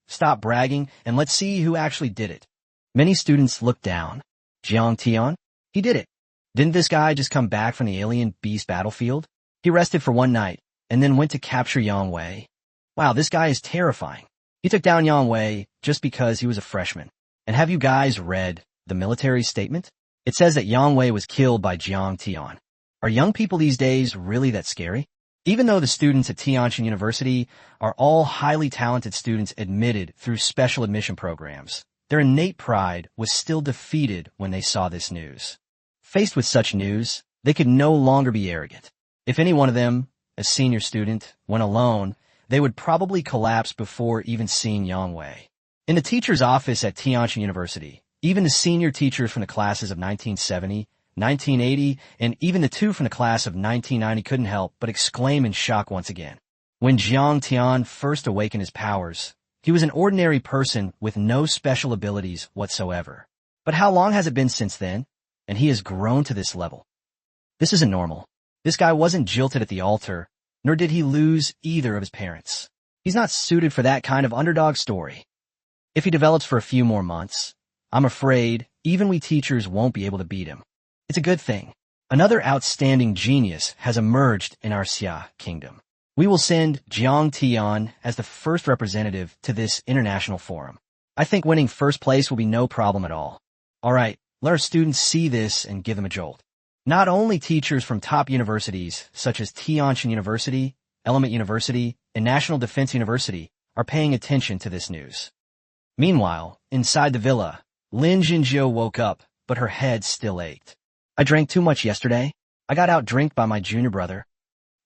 stop bragging, and let's see who actually did it. Many students looked down. Jiang Tian? He did it. Didn't this guy just come back from the alien beast battlefield? He rested for one night, and then went to capture Yang Wei. Wow, this guy is terrifying. He took down Yang Wei just because he was a freshman. And have you guys read the military statement? It says that Yang Wei was killed by Jiang Tian. Are young people these days really that scary? Even though the students at Tianjin University are all highly talented students admitted through special admission programs, their innate pride was still defeated when they saw this news. Faced with such news, they could no longer be arrogant. If any one of them, a senior student, went alone, they would probably collapse before even seeing Yang Wei. In the teacher's office at Tianjin University, even the senior teachers from the classes of 1970, 1980, and even the two from the class of 1990 couldn't help but exclaim in shock once again. When Jiang Tian first awakened his powers, he was an ordinary person with no special abilities whatsoever. But how long has it been since then? And he has grown to this level. This isn't normal. This guy wasn't jilted at the altar, nor did he lose either of his parents. He's not suited for that kind of underdog story. If he develops for a few more months, I'm afraid even we teachers won't be able to beat him. It's a good thing. Another outstanding genius has emerged in our Xia kingdom. We will send Jiang Tian as the first representative to this international forum. I think winning first place will be no problem at all. All right, let our students see this and give them a jolt. Not only teachers from top universities such as Tianjin University, Element University, and National Defense University are paying attention to this news. Meanwhile, inside the villa, Lin Jinjiu woke up, but her head still ached. I drank too much yesterday. I got out-drinked by my junior brother.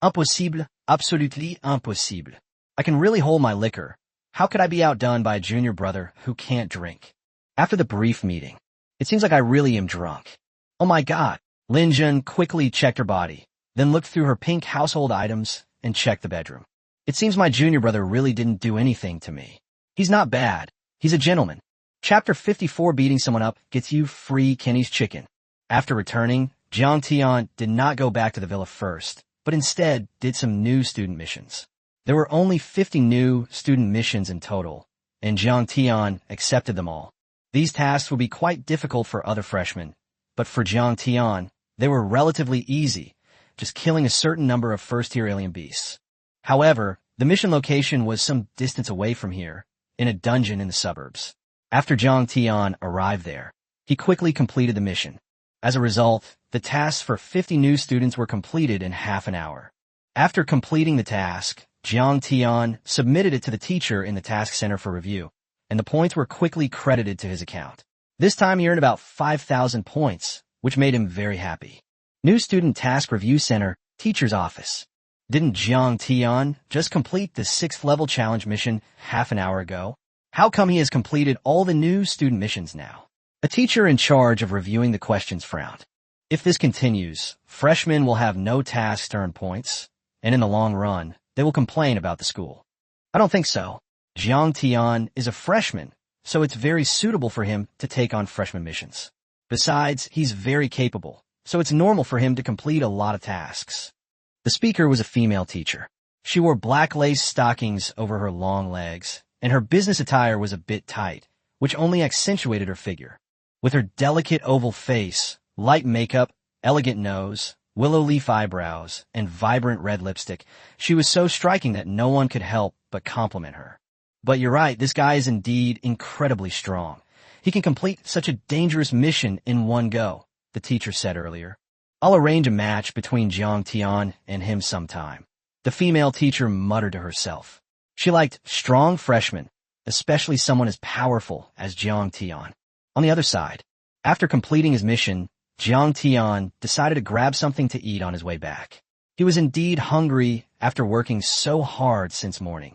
Impossible, absolutely impossible. I can really hold my liquor. How could I be outdone by a junior brother who can't drink? After the brief meeting, it seems like I really am drunk. Oh my God. Lin Jun quickly checked her body, then looked through her pink household items and checked the bedroom. It seems my junior brother really didn't do anything to me. He's not bad. He's a gentleman. Chapter 54 Beating someone up gets you free Kenny's chicken. After returning, Jiang Tian did not go back to the villa first, but instead did some new student missions. There were only 50 new student missions in total, and Jiang Tian accepted them all. These tasks would be quite difficult for other freshmen, but for Jiang Tian, they were relatively easy, just killing a certain number of first-tier alien beasts. However, the mission location was some distance away from here, in a dungeon in the suburbs. After Jiang Tian arrived there, he quickly completed the mission. As a result, the tasks for 50 new students were completed in half an hour. After completing the task, Jiang Tian submitted it to the teacher in the task center for review, and the points were quickly credited to his account. This time he earned about 5,000 points, which made him very happy. New Student Task Review Center, Teacher's Office. Didn't Jiang Tian just complete the 6th level challenge mission half an hour ago? How come he has completed all the new student missions now? A teacher in charge of reviewing the questions frowned. If this continues, freshmen will have no tasks to earn points, and in the long run, they will complain about the school. I don't think so. Jiang Tian is a freshman, so it's very suitable for him to take on freshman missions. Besides, he's very capable, so it's normal for him to complete a lot of tasks. The speaker was a female teacher. She wore black lace stockings over her long legs, and her business attire was a bit tight, which only accentuated her figure. With her delicate oval face, light makeup, elegant nose, willow leaf eyebrows, and vibrant red lipstick, she was so striking that no one could help but compliment her. But you're right, this guy is indeed incredibly strong. He can complete such a dangerous mission in one go, the teacher said earlier. I'll arrange a match between Jiang Tian and him sometime. The female teacher muttered to herself. She liked strong freshmen, especially someone as powerful as Jiang Tian. On the other side, after completing his mission, Jiang Tian decided to grab something to eat on his way back. He was indeed hungry after working so hard since morning,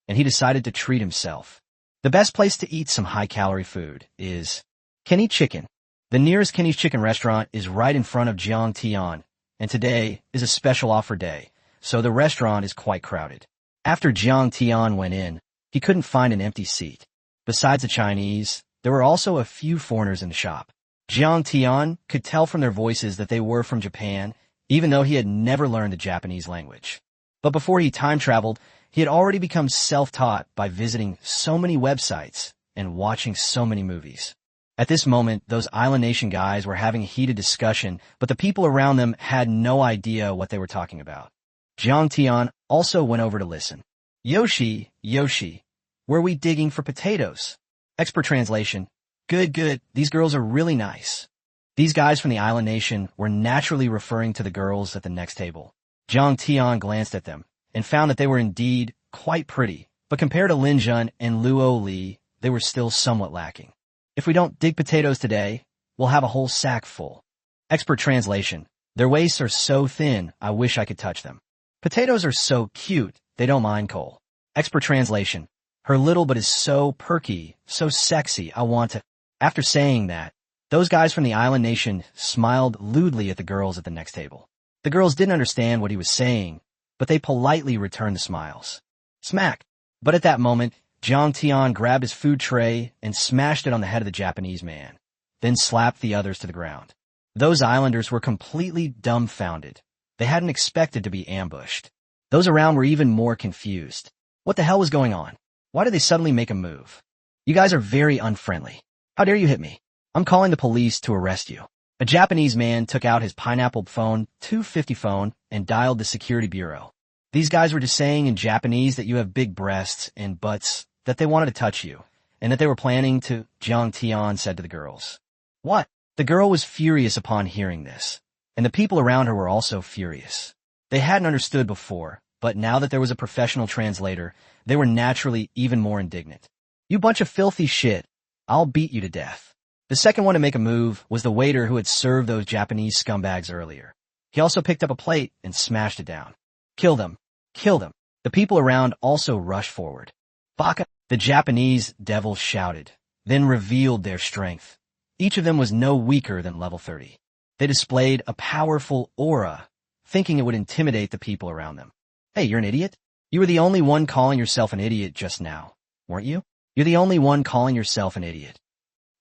and he decided to treat himself. The best place to eat some high-calorie food is Kenny Chicken. The nearest Kenny's Chicken restaurant is right in front of Jiang Tian, and today is a special offer day, so the restaurant is quite crowded. After Jiang Tian went in, he couldn't find an empty seat. Besides the Chinese, there were also a few foreigners in the shop. Jiang Tian could tell from their voices that they were from Japan, even though he had never learned the Japanese language. But before he time-traveled, he had already become self-taught by visiting so many websites and watching so many movies. At this moment, those Island Nation guys were having a heated discussion, but the people around them had no idea what they were talking about. Jiang Tian also went over to listen. Yoshi, Yoshi, were we digging for potatoes? Expert translation. Good, these girls are really nice. These guys from the Island Nation were naturally referring to the girls at the next table. Jiang Tian glanced at them and found that they were indeed quite pretty, but compared to Lin Jun and Luo Li, they were still somewhat lacking. If we don't dig potatoes today, we'll have a whole sack full. Expert translation. Their waists are so thin, I wish I could touch them. Potatoes are so cute, they don't mind coal. Expert translation. Her little butt is so perky, so sexy, I want to... After saying that, those guys from the Island Nation smiled lewdly at the girls at the next table. The girls didn't understand what he was saying, but they politely returned the smiles. Smack! But at that moment, Jiang Tian grabbed his food tray and smashed it on the head of the Japanese man, then slapped the others to the ground. Those islanders were completely dumbfounded. They hadn't expected to be ambushed. Those around were even more confused. What the hell was going on? Why did they suddenly make a move? You guys are very unfriendly. How dare you hit me? I'm calling the police to arrest you. A Japanese man took out his pineapple phone, 250 phone, and dialed the security bureau. These guys were just saying in Japanese that you have big breasts and butts, that they wanted to touch you, and that they were planning to, Jiang Tian said to the girls. What? The girl was furious upon hearing this, and the people around her were also furious. They hadn't understood before, but now that there was a professional translator, they were naturally even more indignant. You bunch of filthy shit. I'll beat you to death. The second one to make a move was the waiter who had served those Japanese scumbags earlier. He also picked up a plate and smashed it down. Kill them. Kill them. The people around also rushed forward. Baka! The Japanese devils shouted, then revealed their strength. Each of them was no weaker than level 30. They displayed a powerful aura, thinking it would intimidate the people around them. Hey, you're an idiot? You were the only one calling yourself an idiot just now, weren't you? You're the only one calling yourself an idiot.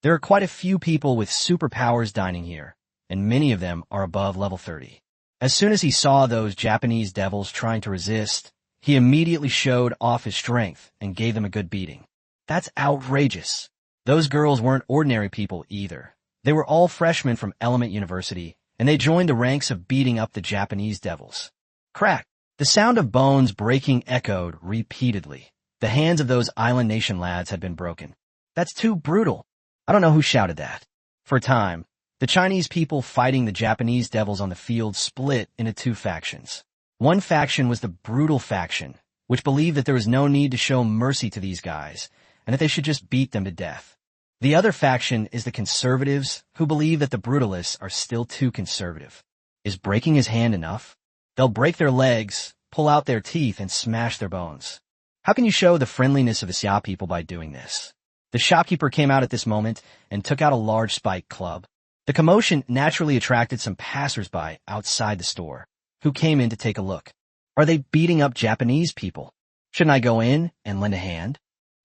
There are quite a few people with superpowers dining here, and many of them are above level 30. As soon as he saw those Japanese devils trying to resist, he immediately showed off his strength and gave them a good beating. That's outrageous. Those girls weren't ordinary people either. They were all freshmen from Element University, and they joined the ranks of beating up the Japanese devils. Crack! The sound of bones breaking echoed repeatedly. The hands of those Island Nation lads had been broken. That's too brutal. I don't know who shouted that. For a time, the Chinese people fighting the Japanese devils on the field split into two factions. One faction was the brutal faction, which believed that there was no need to show mercy to these guys, and that they should just beat them to death. The other faction is the conservatives, who believe that the brutalists are still too conservative. Is breaking his hand enough? They'll break their legs, pull out their teeth, and smash their bones. How can you show the friendliness of the Xia people by doing this? The shopkeeper came out at this moment and took out a large spike club. The commotion naturally attracted some passers-by outside the store, who came in to take a look. Are they beating up Japanese people? Shouldn't I go in and lend a hand?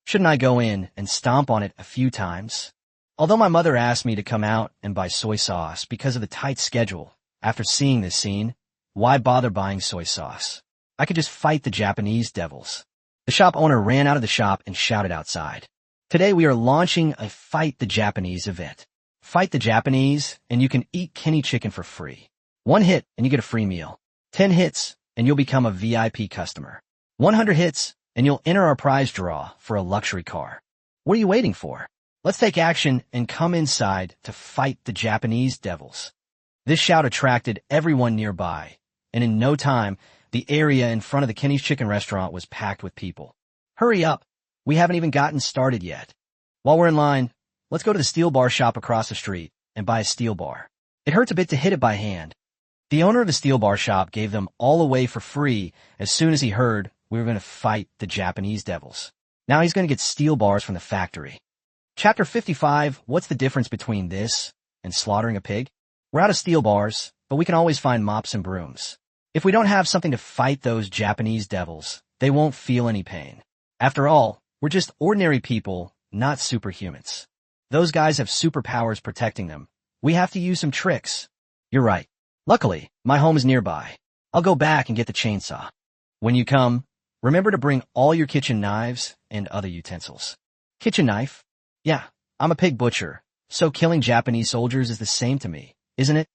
Shouldn't I go in and stomp on it a few times? Although my mother asked me to come out and buy soy sauce because of the tight schedule, after seeing this scene, why bother buying soy sauce? I could just fight the Japanese devils. The shop owner ran out of the shop and shouted outside. Today we are launching a Fight the Japanese event. Fight the Japanese, and you can eat Kenny chicken for free. 1 hit, and you get a free meal. 10 hits, and you'll become a VIP customer. 100 hits, and you'll enter our prize draw for a luxury car. What are you waiting for? Let's take action and come inside to fight the Japanese devils. This shout attracted everyone nearby, and in no time, the area in front of the Kenny's Chicken restaurant was packed with people. Hurry up! We haven't even gotten started yet. While we're in line, let's go to the steel bar shop across the street and buy a steel bar. It hurts a bit to hit it by hand. The owner of the steel bar shop gave them all away for free as soon as he heard we were going to fight the Japanese devils. Now he's going to get steel bars from the factory. Chapter 55, what's the difference between this and slaughtering a pig? We're out of steel bars, but we can always find mops and brooms. If we don't have something to fight those Japanese devils, they won't feel any pain. After all, we're just ordinary people, not superhumans. Those guys have superpowers protecting them, We have to use some tricks. You're right. Luckily, my home is nearby. I'll go back and get the chainsaw. When you come, remember to bring all your kitchen knives and other utensils. Kitchen knife? Yeah, I'm a pig butcher, so killing Japanese soldiers is the same to me, isn't it?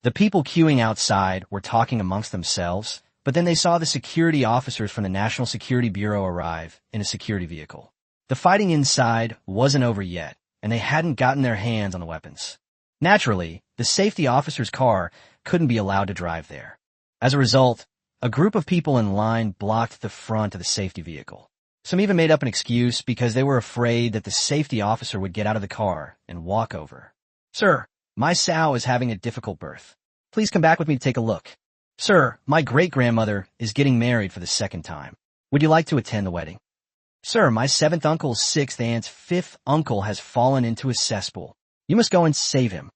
The people queuing outside were talking amongst themselves, but then they saw the security officers from the National Security Bureau arrive in a security vehicle. The fighting inside wasn't over yet, and they hadn't gotten their hands on the weapons. Naturally, the safety officer's car couldn't be allowed to drive there. As a result, a group of people in line blocked the front of the safety vehicle. Some even made up an excuse because they were afraid that the safety officer would get out of the car and walk over. Sir, my sow is having a difficult birth. Please come back with me to take a look. Sir, my great-grandmother is getting married for the second time. Would you like to attend the wedding? Sir, my 7th uncle's 6th aunt's 5th uncle has fallen into a cesspool. You must go and save him.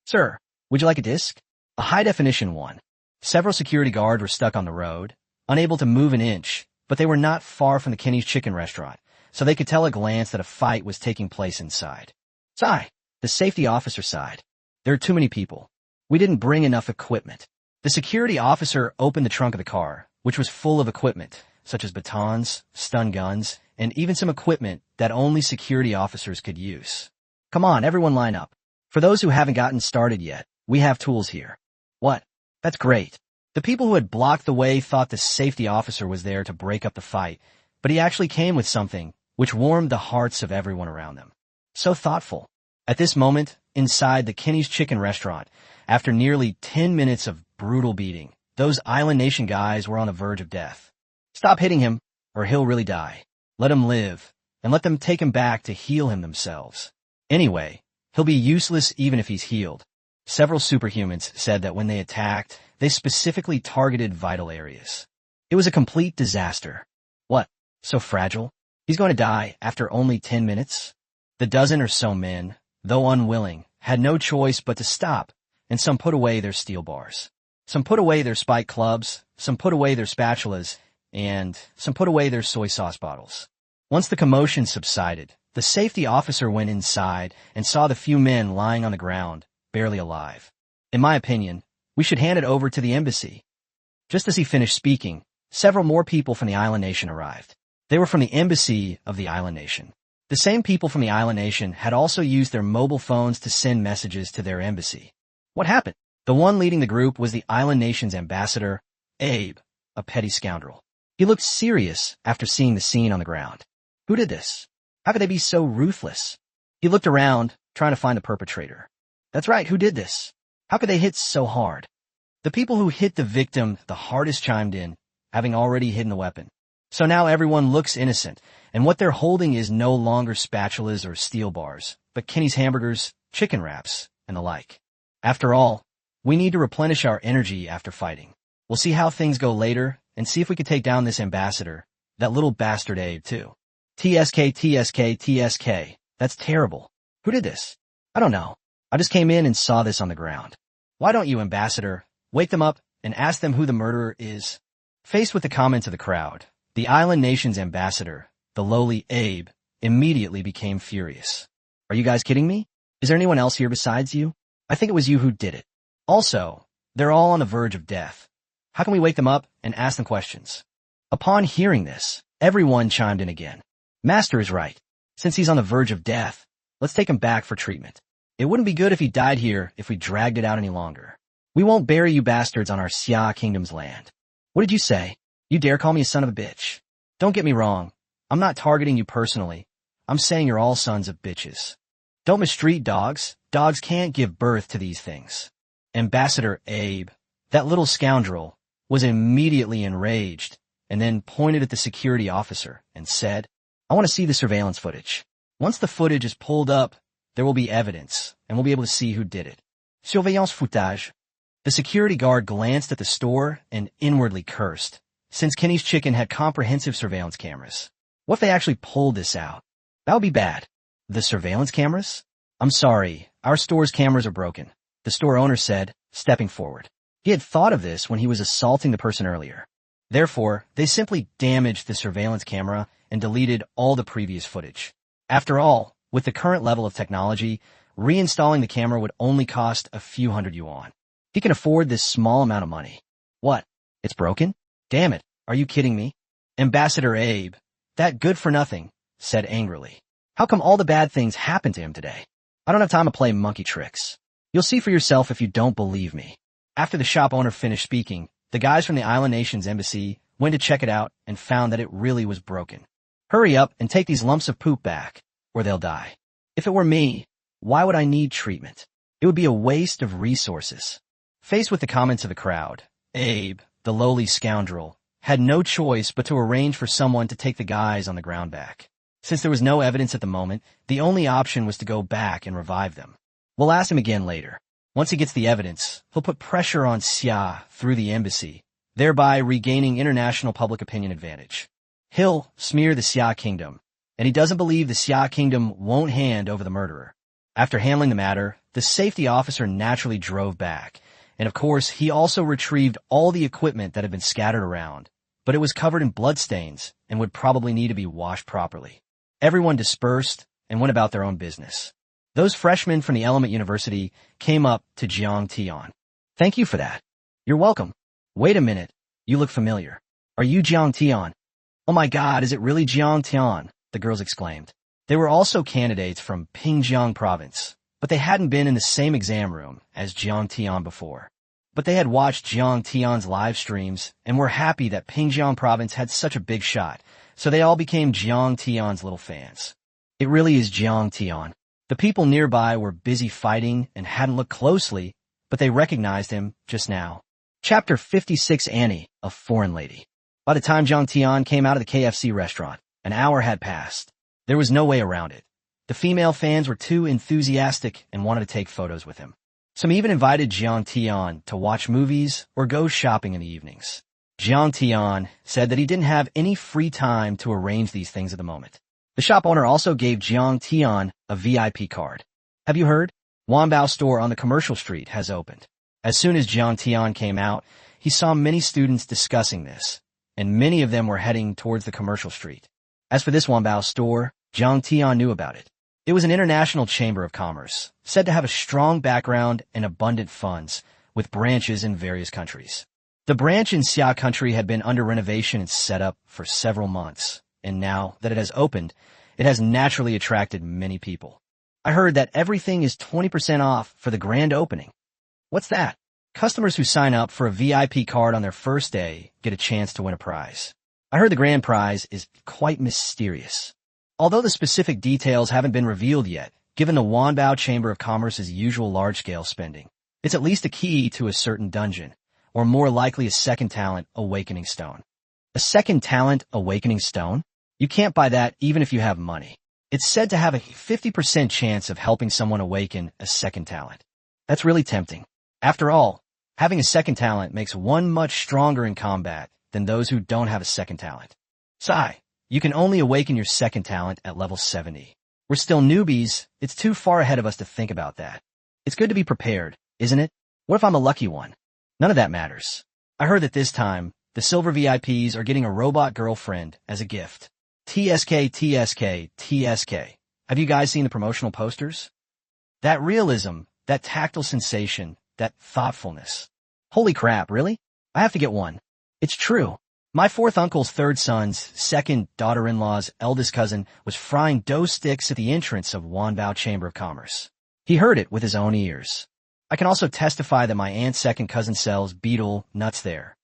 Sir, would you like a disc? A high-definition one. Several security guards were stuck on the road, unable to move an inch, but they were not far from the Kenny's Chicken restaurant, so they could tell at a glance that a fight was taking place inside. Sigh, the safety officer sighed. There are too many people. We didn't bring enough equipment. The security officer opened the trunk of the car, which was full of equipment, such as batons, stun guns, and even some equipment that only security officers could use. Come on, everyone line up. For those who haven't gotten started yet, we have tools here. What? That's great. The people who had blocked the way thought the safety officer was there to break up the fight, but he actually came with something which warmed the hearts of everyone around them. So thoughtful. At this moment, inside the Kenny's Chicken restaurant, after nearly 10 minutes of brutal beating, those Island Nation guys were on the verge of death. Stop hitting him, or he'll really die. Let him live, and let them take him back to heal him themselves. Anyway, he'll be useless even if he's healed. Several superhumans said that when they attacked, they specifically targeted vital areas. It was a complete disaster. What? So fragile? He's going to die after only 10 minutes? The dozen or so men, though unwilling, had no choice but to stop, and some put away their steel bars. Some put away their spike clubs, some put away their spatulas, and some put away their soy sauce bottles. Once the commotion subsided, the safety officer went inside and saw the few men lying on the ground, barely alive. In my opinion, we should hand it over to the embassy. Just as he finished speaking, several more people from the Island Nation arrived. They were from the embassy of the Island Nation. The same people from the Island Nation had also used their mobile phones to send messages to their embassy. What happened? The one leading the group was the Island Nation's ambassador, Abe, a petty scoundrel. He looked serious after seeing the scene on the ground. Who did this? How could they be so ruthless? He looked around, trying to find the perpetrator. That's right, who did this? How could they hit so hard? The people who hit the victim the hardest chimed in, having already hidden the weapon. So now everyone looks innocent, and what they're holding is no longer spatulas or steel bars, but Kenny's hamburgers, chicken wraps, and the like. After all, we need to replenish our energy after fighting. We'll see how things go later, and see if we can take down this ambassador, that little bastard Abe, too. TSK. That's terrible. Who did this? I don't know. I just came in and saw this on the ground. Why don't you, ambassador, wake them up and ask them who the murderer is? Faced with the comments of the crowd, the Island Nation's ambassador, the lowly Abe, immediately became furious. Are you guys kidding me? Is there anyone else here besides you? I think it was you who did it. Also, they're all on the verge of death. How can we wake them up and ask them questions? Upon hearing this, everyone chimed in again. Master is right. Since he's on the verge of death, let's take him back for treatment. It wouldn't be good if he died here if we dragged it out any longer. We won't bury you bastards on our Xia Kingdom's land. What did you say? You dare call me a son of a bitch? Don't get me wrong. I'm not targeting you personally. I'm saying you're all sons of bitches. Don't mistreat dogs. Dogs can't give birth to these things. Ambassador Abe, that little scoundrel, was immediately enraged and then pointed at the security officer and said, I want to see the surveillance footage. Once the footage is pulled up, there will be evidence, and we'll be able to see who did it. Surveillance footage. The security guard glanced at the store and inwardly cursed, since Kenny's Chicken had comprehensive surveillance cameras. What if they actually pulled this out? That would be bad. The surveillance cameras? I'm sorry, our store's cameras are broken, the store owner said, stepping forward. He had thought of this when he was assaulting the person earlier. Therefore, they simply damaged the surveillance camera and deleted all the previous footage. After all, with the current level of technology, Reinstalling the camera would only cost a few hundred yuan. He can afford this small amount of money. What? It's broken? Damn it, are you kidding me? Ambassador Abe, that good-for-nothing, said angrily. How come all the bad things happened to him today? I don't have time to play monkey tricks. You'll see for yourself if you don't believe me. After the shop owner finished speaking, the guys from the Island Nation's embassy went to check it out and found that it really was broken. Hurry up and take these lumps of poop back, or they'll die. If it were me, why would I need treatment? It would be a waste of resources. Faced with the comments of the crowd, Abe, the lowly scoundrel, had no choice but to arrange for someone to take the guys on the ground back. Since there was no evidence at the moment, the only option was to go back and revive them. We'll ask him again later. Once he gets the evidence, he'll put pressure on Xia through the embassy, thereby regaining international public opinion advantage. He'll smear the Xia kingdom, and he doesn't believe the Xia kingdom won't hand over the murderer. After handling the matter, the safety officer naturally drove back, and of course he also retrieved all the equipment that had been scattered around, but it was covered in bloodstains and would probably need to be washed properly. Everyone dispersed and went about their own business. Those freshmen from the Element University came up to Jiang Tian. Thank you for that. You're welcome. Wait a minute. You look familiar. Are you Jiang Tian? Oh my God, is it really Jiang Tian? The girls exclaimed. They were also candidates from Pingjiang province, but they hadn't been in the same exam room as Jiang Tian before. But they had watched Jiang Tian's live streams and were happy that Pingjiang province had such a big shot, so they all became Jiang Tian's little fans. It really is Jiang Tian. The people nearby were busy fighting and hadn't looked closely, but they recognized him just now. Chapter 56. Annie, a foreign lady. By the time Jiang Tian came out of the KFC restaurant, an hour had passed. There was no way around it. The female fans were too enthusiastic and wanted to take photos with him. Some even invited Jiang Tian to watch movies or go shopping in the evenings. Jiang Tian said that he didn't have any free time to arrange these things at the moment. The shop owner also gave Jiang Tian a VIP card. Have you heard? Wanbao store on the commercial street has opened. As soon as Jiang Tian came out, he saw many students discussing this, and many of them were heading towards the commercial street. As for this Wanbao store, Jiang Tian knew about it. It was an international chamber of commerce, said to have a strong background and abundant funds, with branches in various countries. The branch in Xia country had been under renovation and set up for several months, and now that it has opened, it has naturally attracted many people. I heard that everything is 20% off for the grand opening. What's that? Customers who sign up for a VIP card on their first day get a chance to win a prize. I heard the grand prize is quite mysterious. Although the specific details haven't been revealed yet, given the Wanbao Chamber of Commerce's usual large-scale spending, it's at least a key to a certain dungeon, or more likely a second talent awakening stone. A second talent awakening stone? You can't buy that even if you have money. It's said to have a 50% chance of helping someone awaken a second talent. That's really tempting. After all, having a second talent makes one much stronger in combat than those who don't have a second talent. Sigh, you can only awaken your second talent at level 70. We're still newbies. It's too far ahead of us to think about that. It's good to be prepared, isn't it? What if I'm a lucky one? None of that matters. I heard that this time, the silver VIPs are getting a robot girlfriend as a gift. TSK, TSK, TSK. Have you guys seen the promotional posters? That realism, that tactile sensation, that thoughtfulness. Holy crap, really? I have to get one. It's true. My fourth uncle's third son's second daughter-in-law's eldest cousin was frying dough sticks at the entrance of Wanbao Chamber of Commerce. He heard it with his own ears. I can also testify that my aunt's second cousin sells beetle nuts there.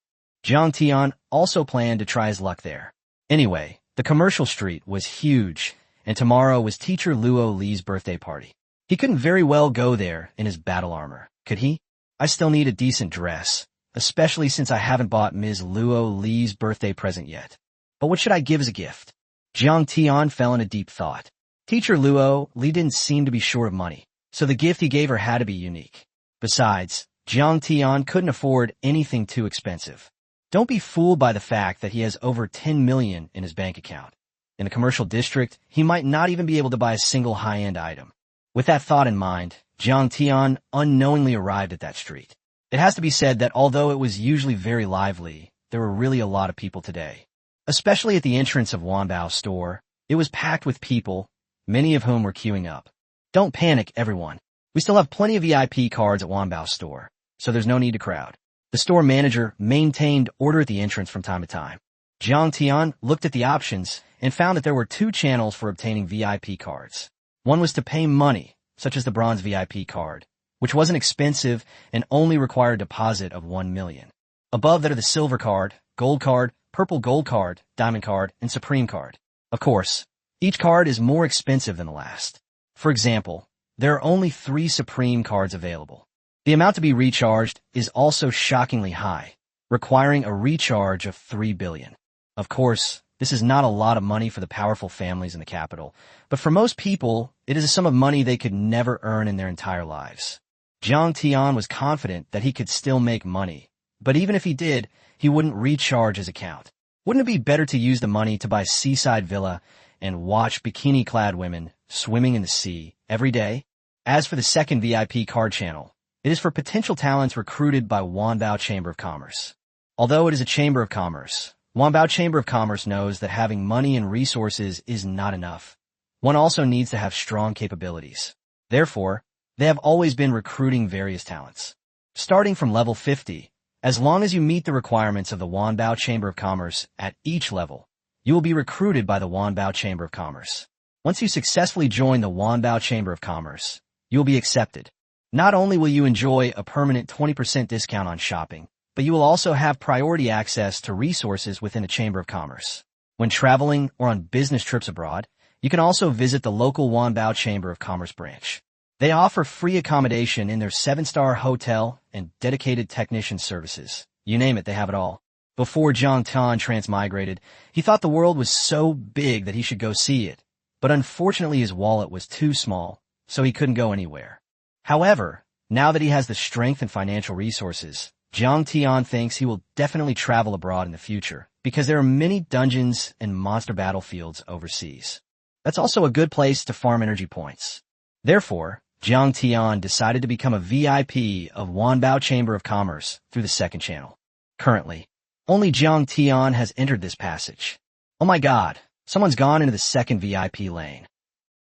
Jiang Tian also planned to try his luck there. Anyway, the commercial street was huge, and tomorrow was teacher Luo Li's birthday party. He couldn't very well go there in his battle armor, could he? I still need a decent dress, especially since I haven't bought Ms. Luo Li's birthday present yet. But what should I give as a gift? Jiang Tian fell in a deep thought. Teacher Luo Li didn't seem to be short of money, so the gift he gave her had to be unique. Besides, Jiang Tian couldn't afford anything too expensive. Don't be fooled by the fact that he has over 10 million in his bank account. In the commercial district, he might not even be able to buy a single high-end item. With that thought in mind, Jiang Tian unknowingly arrived at that street. It has to be said that although it was usually very lively, there were really a lot of people today. Especially at the entrance of Wanbao store, it was packed with people, many of whom were queuing up. Don't panic, everyone. We still have plenty of VIP cards at Wanbao's store, so there's no need to crowd. The store manager maintained order at the entrance from time to time. Jiang Tian looked at the options and found that there were two channels for obtaining VIP cards. One was to pay money, such as the bronze VIP card, which wasn't expensive and only required a deposit of 1 million. Above that are the silver card, gold card, purple gold card, diamond card, and supreme card. Of course, each card is more expensive than the last. For example, there are only 3 supreme cards available. The amount to be recharged is also shockingly high, requiring a recharge of 3 billion. Of course, this is not a lot of money for the powerful families in the capital, but for most people, it is a sum of money they could never earn in their entire lives. Jiang Tian was confident that he could still make money, but even if he did, he wouldn't recharge his account. Wouldn't it be better to use the money to buy a seaside villa and watch bikini-clad women swimming in the sea every day? As for the second VIP card channel, it is for potential talents recruited by Wanbao Chamber of Commerce. Although it is a Chamber of Commerce, Wanbao Chamber of Commerce knows that having money and resources is not enough. One also needs to have strong capabilities. Therefore, they have always been recruiting various talents. Starting from level 50, as long as you meet the requirements of the Wanbao Chamber of Commerce at each level, you will be recruited by the Wanbao Chamber of Commerce. Once you successfully join the Wanbao Chamber of Commerce, you will be accepted. Not only will you enjoy a permanent 20% discount on shopping, but you will also have priority access to resources within the Chamber of Commerce. When traveling or on business trips abroad, you can also visit the local Wanbao Chamber of Commerce branch. They offer free accommodation in their 7-star hotel and dedicated technician services. You name it, they have it all. Before Jiang Tian transmigrated, he thought the world was so big that he should go see it. But unfortunately his wallet was too small, so he couldn't go anywhere. However, now that he has the strength and financial resources, Jiang Tian thinks he will definitely travel abroad in the future because there are many dungeons and monster battlefields overseas. That's also a good place to farm energy points. Therefore, Jiang Tian decided to become a VIP of Wanbao Chamber of Commerce through the second channel. Currently, only Jiang Tian has entered this passage. Oh my god, someone's gone into the second VIP lane.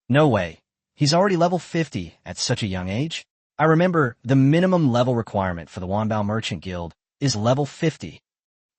No way. He's already level 50 at such a young age. I remember the minimum level requirement for the Wanbao Merchant Guild is level 50.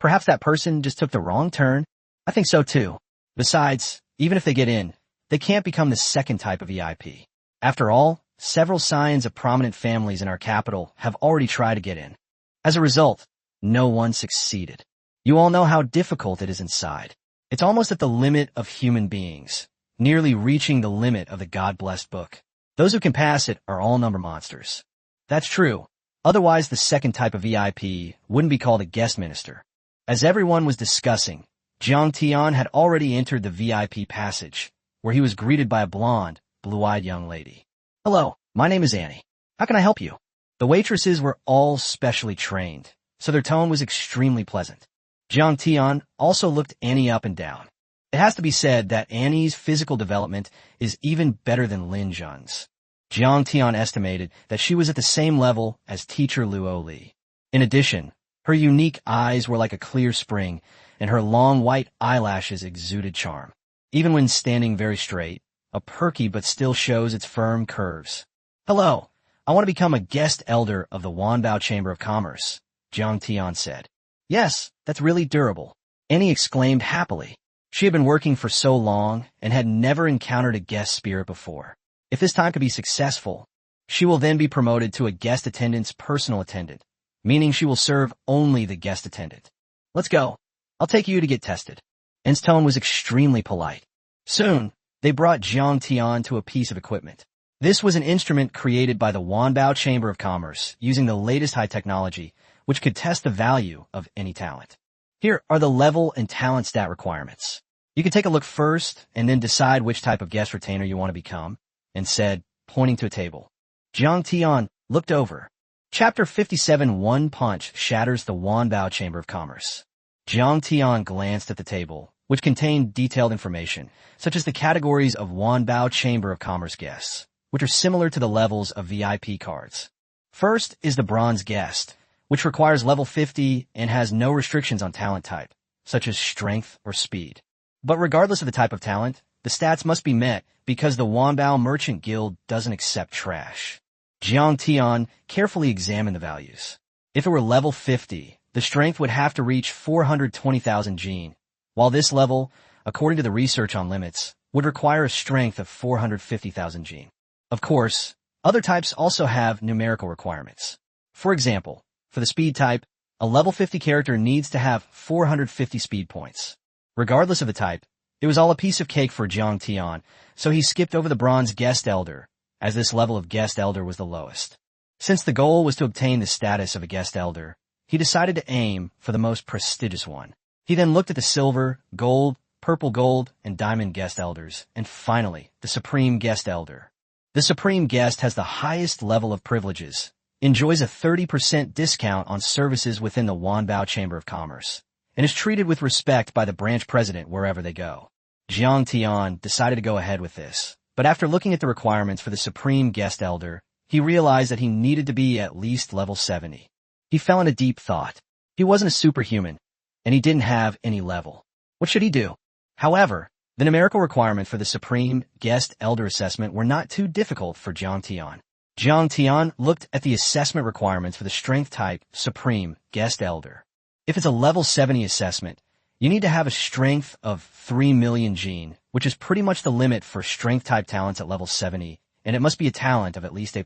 Perhaps that person just took the wrong turn. I think so too. Besides, even if they get in, they can't become the second type of VIP. After all, several scions of prominent families in our capital have already tried to get in. As a result, no one succeeded. You all know how difficult it is inside. It's almost at the limit of human beings, nearly reaching the limit of the God-blessed book. Those who can pass it are all number monsters. That's true. Otherwise, the second type of VIP wouldn't be called a guest minister. As everyone was discussing, Jiang Tian had already entered the VIP passage, where he was greeted by a blonde, blue-eyed young lady. Hello, my name is Annie. How can I help you? The waitresses were all specially trained, so their tone was extremely pleasant. Jiang Tian also looked Annie up and down. It has to be said that Annie's physical development is even better than Lin Jun's. Jiang Tian estimated that she was at the same level as teacher Luo Li. In addition, her unique eyes were like a clear spring, and her long white eyelashes exuded charm. Even when standing very straight, a perky but still shows its firm curves. Hello, I want to become a guest elder of the Wanbao Chamber of Commerce, Jiang Tian said. Yes, that's really durable, Annie exclaimed happily. She had been working for so long and had never encountered a guest spirit before. If this time could be successful, she will then be promoted to a guest attendant's personal attendant, meaning she will serve only the guest attendant. Let's go. I'll take you to get tested. Anne's tone was extremely polite. Soon, they brought Jiang Tian to a piece of equipment. This was an instrument created by the Wanbao Chamber of Commerce using the latest high technology, which could test the value of any talent. Here are the level and talent stat requirements. You can take a look first and then decide which type of guest retainer you want to become, and said, pointing to a table. Jiang Tian looked over. Chapter 57 One Punch Shatters the Wanbao Chamber of Commerce. Jiang Tian glanced at the table, which contained detailed information, such as the categories of Wanbao Chamber of Commerce guests, which are similar to the levels of VIP cards. First is the Bronze Guest, which requires level 50 and has no restrictions on talent type, such as strength or speed. But regardless of the type of talent, the stats must be met because the Wanbao Merchant Guild doesn't accept trash. Jiang Tian carefully examined the values. If it were level 50, the strength would have to reach 420,000 gene, while this level, according to the research on limits, would require a strength of 450,000 gene. Of course, other types also have numerical requirements. For example, for the speed type, a level 50 character needs to have 450 speed points. Regardless of the type, it was all a piece of cake for Jiang Tian, so he skipped over the bronze guest elder, as this level of guest elder was the lowest. Since the goal was to obtain the status of a guest elder, he decided to aim for the most prestigious one. He then looked at the silver, gold, purple gold, and diamond guest elders, and finally, the supreme guest elder. The supreme guest has the highest level of privileges, enjoys a 30% discount on services within the Wanbao Chamber of Commerce, and is treated with respect by the branch president wherever they go. Jiang Tian decided to go ahead with this, but after looking at the requirements for the supreme guest elder, he realized that he needed to be at least level 70. He fell into deep thought. He wasn't a superhuman, and he didn't have any level. What should he do? However, the numerical requirements for the supreme guest elder assessment were not too difficult for Jiang Tian. Jiang Tian looked at the assessment requirements for the strength type supreme guest elder. If it's a level 70 assessment, you need to have a strength of 3 million gene, which is pretty much the limit for strength type talents at level 70, and it must be a talent of at least A+.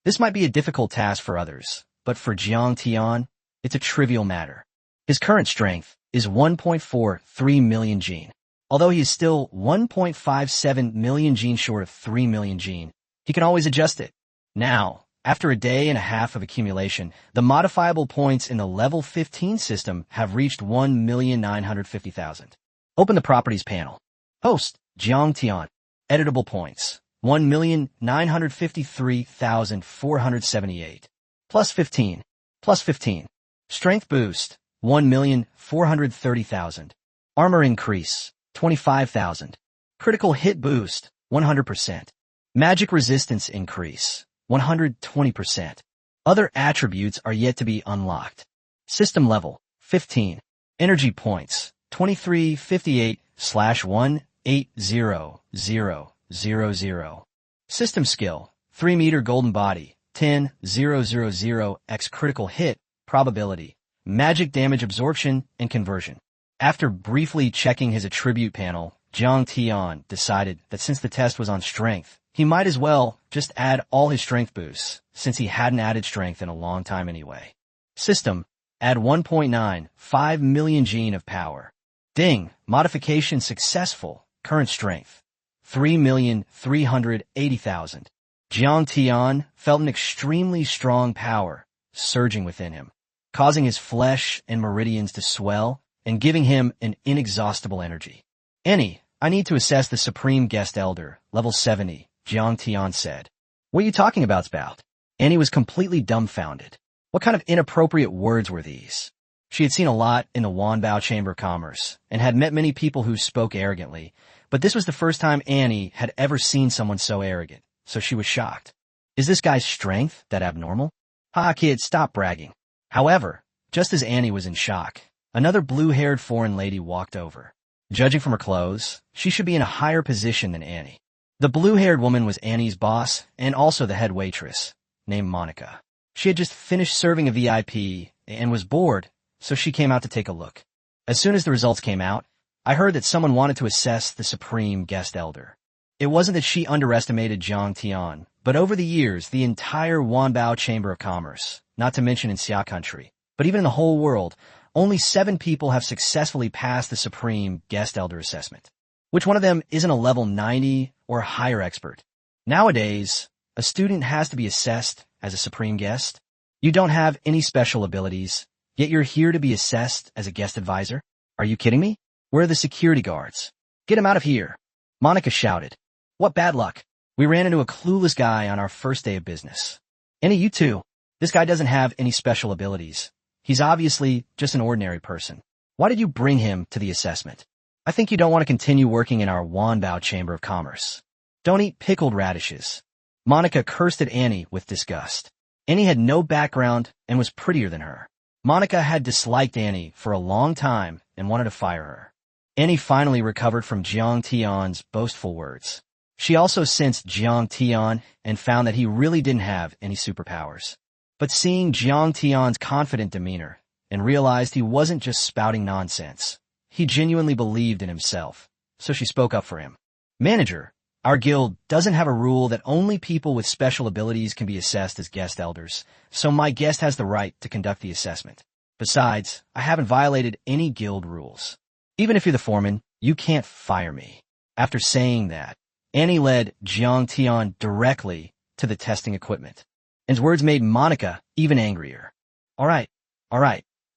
This might be a difficult task for others, but for Jiang Tian, it's a trivial matter. His current strength is 1.43 million gene. Although he is still 1.57 million gene short of 3 million gene, he can always adjust it. Now, after a day and a half of accumulation, the modifiable points in the level 15 system have reached 1,950,000. Open the properties panel. Host, Jiang Tian. Editable points, 1,953,478. Plus 15. Plus 15. Strength boost, 1,430,000. Armor increase, 25,000. Critical hit boost, 100%. Magic resistance increase, 120%. Other attributes are yet to be unlocked. System level, 15. Energy points, 2358/180,000. System skill, 3 meter golden body, 10,000x critical hit, probability, magic damage absorption, and conversion. After briefly checking his attribute panel, Jiang Tian decided that since the test was on strength, he might as well just add all his strength boosts, since he hadn't added strength in a long time anyway. System, add 1.95 million gene of power. Ding, modification successful, current strength, 3,380,000. Jiang Tian felt an extremely strong power surging within him, causing his flesh and meridians to swell and giving him an inexhaustible energy. Annie, I need to assess the Supreme Guest Elder, level 70, Jiang Tian said. What are you talking about, Spout? Annie was completely dumbfounded. What kind of inappropriate words were these? She had seen a lot in the Wanbao Chamber of Commerce and had met many people who spoke arrogantly, but this was the first time Annie had ever seen someone so arrogant, so she was shocked. Is this guy's strength that abnormal? Ha, kid, stop bragging. However, just as Annie was in shock, another blue-haired foreign lady walked over. Judging from her clothes, she should be in a higher position than Annie. The blue-haired woman was Annie's boss and also the head waitress, named Monica. She had just finished serving a VIP and was bored, so she came out to take a look. As soon as the results came out, I heard that someone wanted to assess the Supreme Guest Elder. It wasn't that she underestimated Jiang Tian, but over the years, the entire Wanbao Chamber of Commerce, not to mention in Xia Country, but even in the whole world, only 7 people have successfully passed the Supreme Guest Elder assessment. Which one of them isn't a level 90 or higher expert? Nowadays, a student has to be assessed as a Supreme Guest. You don't have any special abilities, yet you're here to be assessed as a guest advisor? Are you kidding me? Where are the security guards? Get him out of here. Monica shouted. What bad luck. We ran into a clueless guy on our first day of business. Annie, you too. This guy doesn't have any special abilities. He's obviously just an ordinary person. Why did you bring him to the assessment? I think you don't want to continue working in our Wanbao Chamber of Commerce. Don't eat pickled radishes. Monica cursed at Annie with disgust. Annie had no background and was prettier than her. Monica had disliked Annie for a long time and wanted to fire her. Annie finally recovered from Jiang Tian's boastful words. She also sensed Jiang Tian and found that he really didn't have any superpowers. But seeing Jiang Tian's confident demeanor and realized he wasn't just spouting nonsense, he genuinely believed in himself, so she spoke up for him. Manager, our guild doesn't have a rule that only people with special abilities can be assessed as guest elders, so my guest has the right to conduct the assessment. Besides, I haven't violated any guild rules. Even if you're the foreman, you can't fire me. After saying that, Annie led Jiang Tian directly to the testing equipment. And his words made Monica even angrier. All right,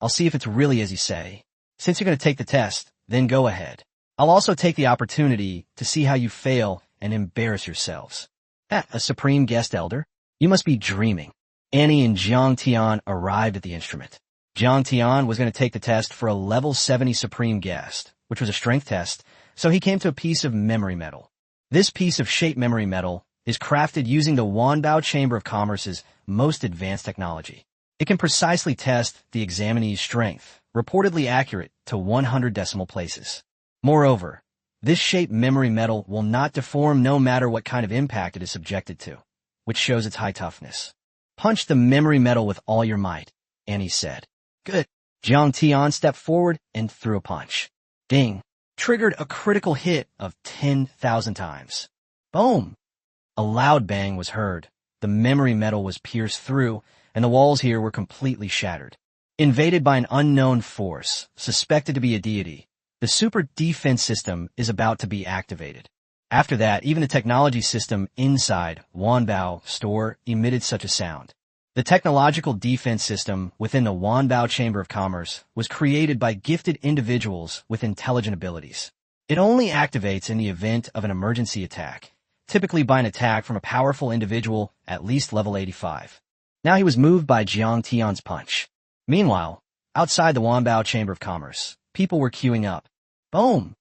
I'll see if it's really as you say. Since you're going to take the test, then go ahead. I'll also take the opportunity to see how you fail and embarrass yourselves. A supreme guest elder? You must be dreaming. Annie and Jiang Tian arrived at the instrument. Jiang Tian was going to take the test for a level 70 supreme guest, which was a strength test, so he came to a piece of memory metal. This piece of shape memory metal is crafted using the Wanbao Chamber of Commerce's most advanced technology. It can precisely test the examinee's strength, reportedly accurate to 100 decimal places. Moreover, this shape memory metal will not deform no matter what kind of impact it is subjected to, which shows its high toughness. Punch the memory metal with all your might, Annie said. Good. Jiang Tian stepped forward and threw a punch. Ding. Triggered a critical hit of 10,000 times. Boom. A loud bang was heard. The memory metal was pierced through, and the walls here were completely shattered. Invaded by an unknown force, suspected to be a deity, the super defense system is about to be activated. After that, even the technology system inside Wanbao store emitted such a sound. The technological defense system within the Wanbao Chamber of Commerce was created by gifted individuals with intelligent abilities. It only activates in the event of an emergency attack, typically by an attack from a powerful individual at least level 85. Now he was moved by Jiang Tian's punch. Meanwhile, outside the Wanbao Chamber of Commerce, people were queuing up. Boom!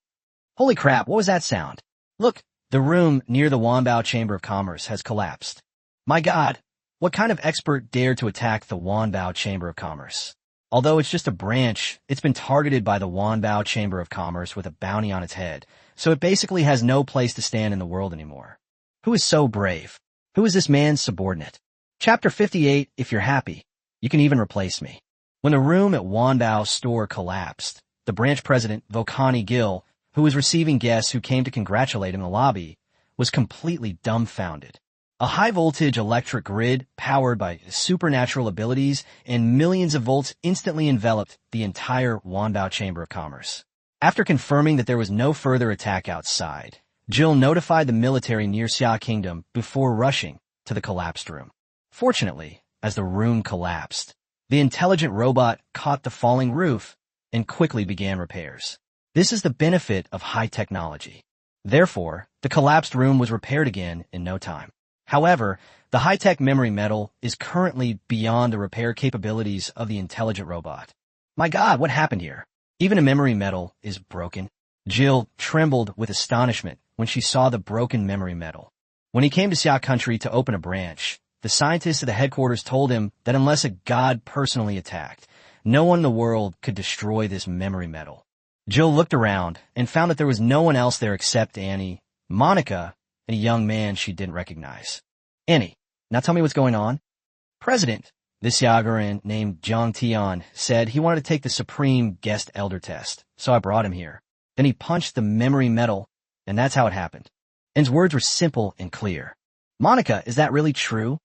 Holy crap, what was that sound? Look, the room near the Wanbao Chamber of Commerce has collapsed. My God, what kind of expert dared to attack the Wanbao Chamber of Commerce? Although it's just a branch, it's been targeted by the Wanbao Chamber of Commerce with a bounty on its head, so it basically has no place to stand in the world anymore. Who is so brave? Who is this man's subordinate? Chapter 58, if you're happy, you can even replace me. When the room at Wanbao store collapsed, the branch president, Volcani Gil, who was receiving guests who came to congratulate him in the lobby, was completely dumbfounded. A high-voltage electric grid powered by supernatural abilities and millions of volts instantly enveloped the entire Wanbao Chamber of Commerce. After confirming that there was no further attack outside, Jill notified the military near Xia Kingdom before rushing to the collapsed room. Fortunately, as the room collapsed, the intelligent robot caught the falling roof and quickly began repairs. This is the benefit of high technology. Therefore, the collapsed room was repaired again in no time. However, the high-tech memory metal is currently beyond the repair capabilities of the intelligent robot. My God, what happened here? Even a memory metal is broken. Jill trembled with astonishment when she saw the broken memory metal. When he came to Xia Country to open a branch, the scientists at the headquarters told him that unless a god personally attacked, no one in the world could destroy this memory metal. Jill looked around and found that there was no one else there except Annie, Monica, and a young man she didn't recognize. Annie, now tell me what's going on. President, this Yagaran named Jiang Tian, said he wanted to take the Supreme Guest Elder test, so I brought him here. Then he punched the memory metal, and that's how it happened. And his words were simple and clear. Monica, is that really true?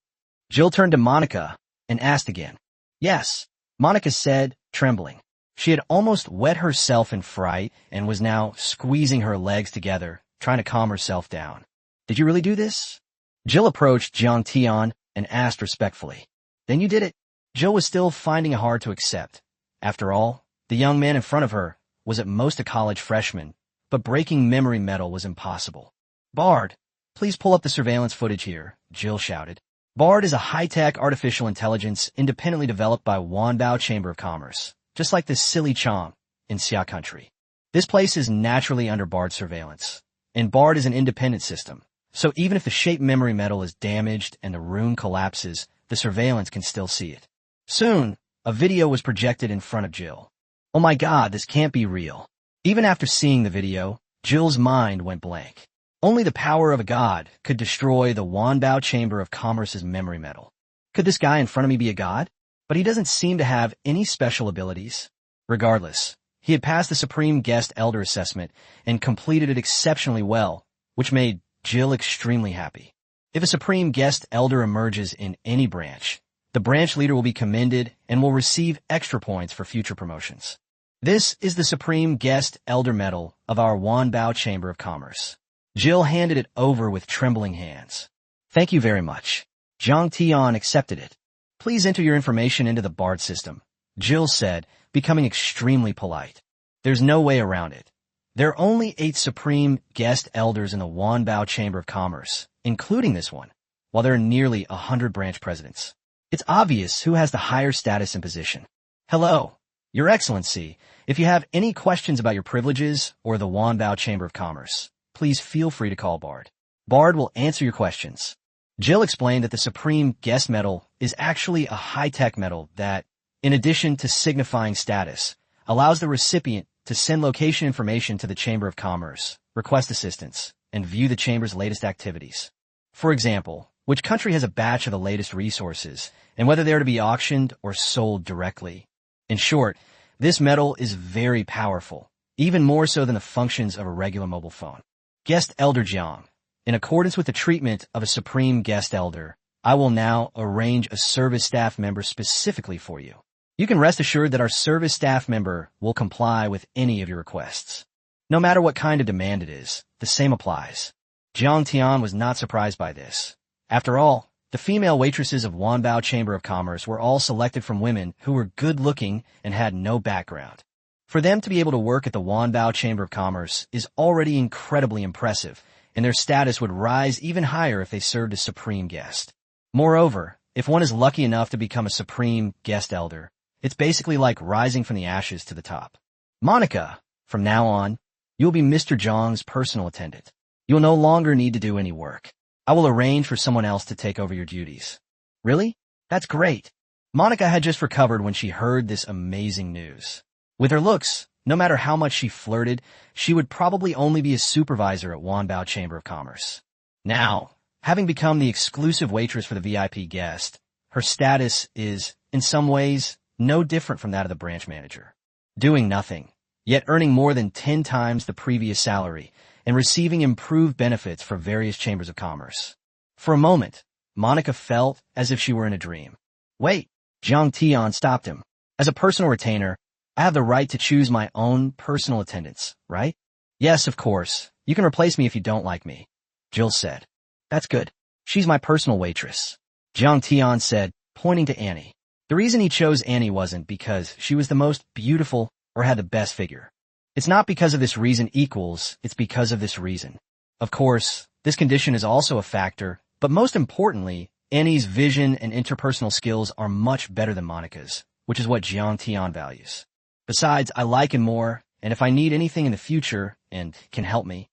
Jill turned to Monica and asked again. Yes, Monica said, trembling. She had almost wet herself in fright and was now squeezing her legs together, trying to calm herself down. Did you really do this? Jill approached Jiang Tian and asked respectfully. Then you did it. Jill was still finding it hard to accept. After all, the young man in front of her was at most a college freshman, but breaking memory metal was impossible. Bard, please pull up the surveillance footage here, Jill shouted. Bard is a high-tech artificial intelligence independently developed by Wanbao Chamber of Commerce, just like this silly Chong in Xia Country. This place is naturally under Bard's surveillance, and Bard is an independent system, so even if the shape memory metal is damaged and the room collapses, the surveillance can still see it. Soon, a video was projected in front of Jill. Oh my God, this can't be real. Even after seeing the video, Jill's mind went blank. Only the power of a god could destroy the Wanbao Chamber of Commerce's memory metal. Could this guy in front of me be a god? But he doesn't seem to have any special abilities. Regardless, he had passed the Supreme Guest Elder assessment and completed it exceptionally well, which made Jill extremely happy. If a Supreme Guest Elder emerges in any branch, the branch leader will be commended and will receive extra points for future promotions. This is the Supreme Guest Elder Medal of our Wanbao Chamber of Commerce. Jill handed it over with trembling hands. Thank you very much. Jiang Tian accepted it. Please enter your information into the BARD system, Jill said, becoming extremely polite. There's no way around it. There are only 8 Supreme Guest Elders in the Wanbao Chamber of Commerce, including this one, while there are nearly 100 branch presidents. It's obvious who has the higher status and position. Hello, Your Excellency. If you have any questions about your privileges or the Wanbao Chamber of Commerce, please feel free to call BARD. BARD will answer your questions. Jill explained that the Supreme Guest Medal is actually a high-tech medal that, in addition to signifying status, allows the recipient to send location information to the Chamber of Commerce, request assistance, and view the Chamber's latest activities. For example, which country has a batch of the latest resources, and whether they are to be auctioned or sold directly. In short, this medal is very powerful, even more so than the functions of a regular mobile phone. Guest Elder Jiang, in accordance with the treatment of a Supreme Guest Elder, I will now arrange a service staff member specifically for you. You can rest assured that our service staff member will comply with any of your requests. No matter what kind of demand it is, the same applies. Jiang Tian was not surprised by this. After all, the female waitresses of Wanbao Chamber of Commerce were all selected from women who were good-looking and had no background. For them to be able to work at the Wanbao Chamber of Commerce is already incredibly impressive, and their status would rise even higher if they served as Supreme Guest. Moreover, if one is lucky enough to become a Supreme Guest Elder, it's basically like rising from the ashes to the top. Monica, from now on, you'll be Mr. Zhang's personal attendant. You'll no longer need to do any work. I will arrange for someone else to take over your duties. Really? That's great. Monica had just recovered when she heard this amazing news. With her looks, no matter how much she flirted, she would probably only be a supervisor at Wanbao Chamber of Commerce. Now, having become the exclusive waitress for the VIP guest, her status is, in some ways, no different from that of the branch manager. Doing nothing, yet earning more than 10 times the previous salary, and receiving improved benefits for various chambers of commerce. For a moment, Monica felt as if she were in a dream. Wait, Jiang Tian stopped him. As a personal retainer, I have the right to choose my own personal attendants, right? Yes, of course. You can replace me if you don't like me, Jill said. That's good. She's my personal waitress, Jiang Tian said, pointing to Annie. The reason he chose Annie wasn't because she was the most beautiful or had the best figure. It's not because of this reason equals, it's because of this reason. Of course, this condition is also a factor, but most importantly, Annie's vision and interpersonal skills are much better than Monica's, which is what Jiang Tian values. Besides, I like him more, and if I need anything in the future, and can help me.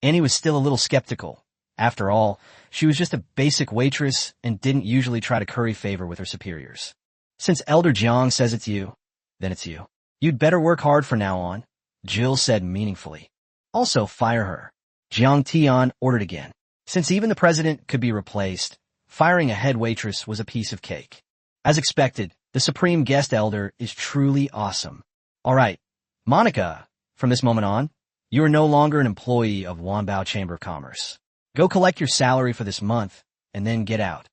Annie was still a little skeptical. After all, she was just a basic waitress and didn't usually try to curry favor with her superiors. Since Elder Jiang says it's you, then it's you. You'd better work hard from now on, Jill said meaningfully. Also, fire her, Jiang Tian ordered again. Since even the president could be replaced, firing a head waitress was a piece of cake. As expected, the Supreme Guest Elder is truly awesome. All right, Monica, from this moment on, you are no longer an employee of Wanbao Chamber of Commerce. Go collect your salary for this month, and then get out.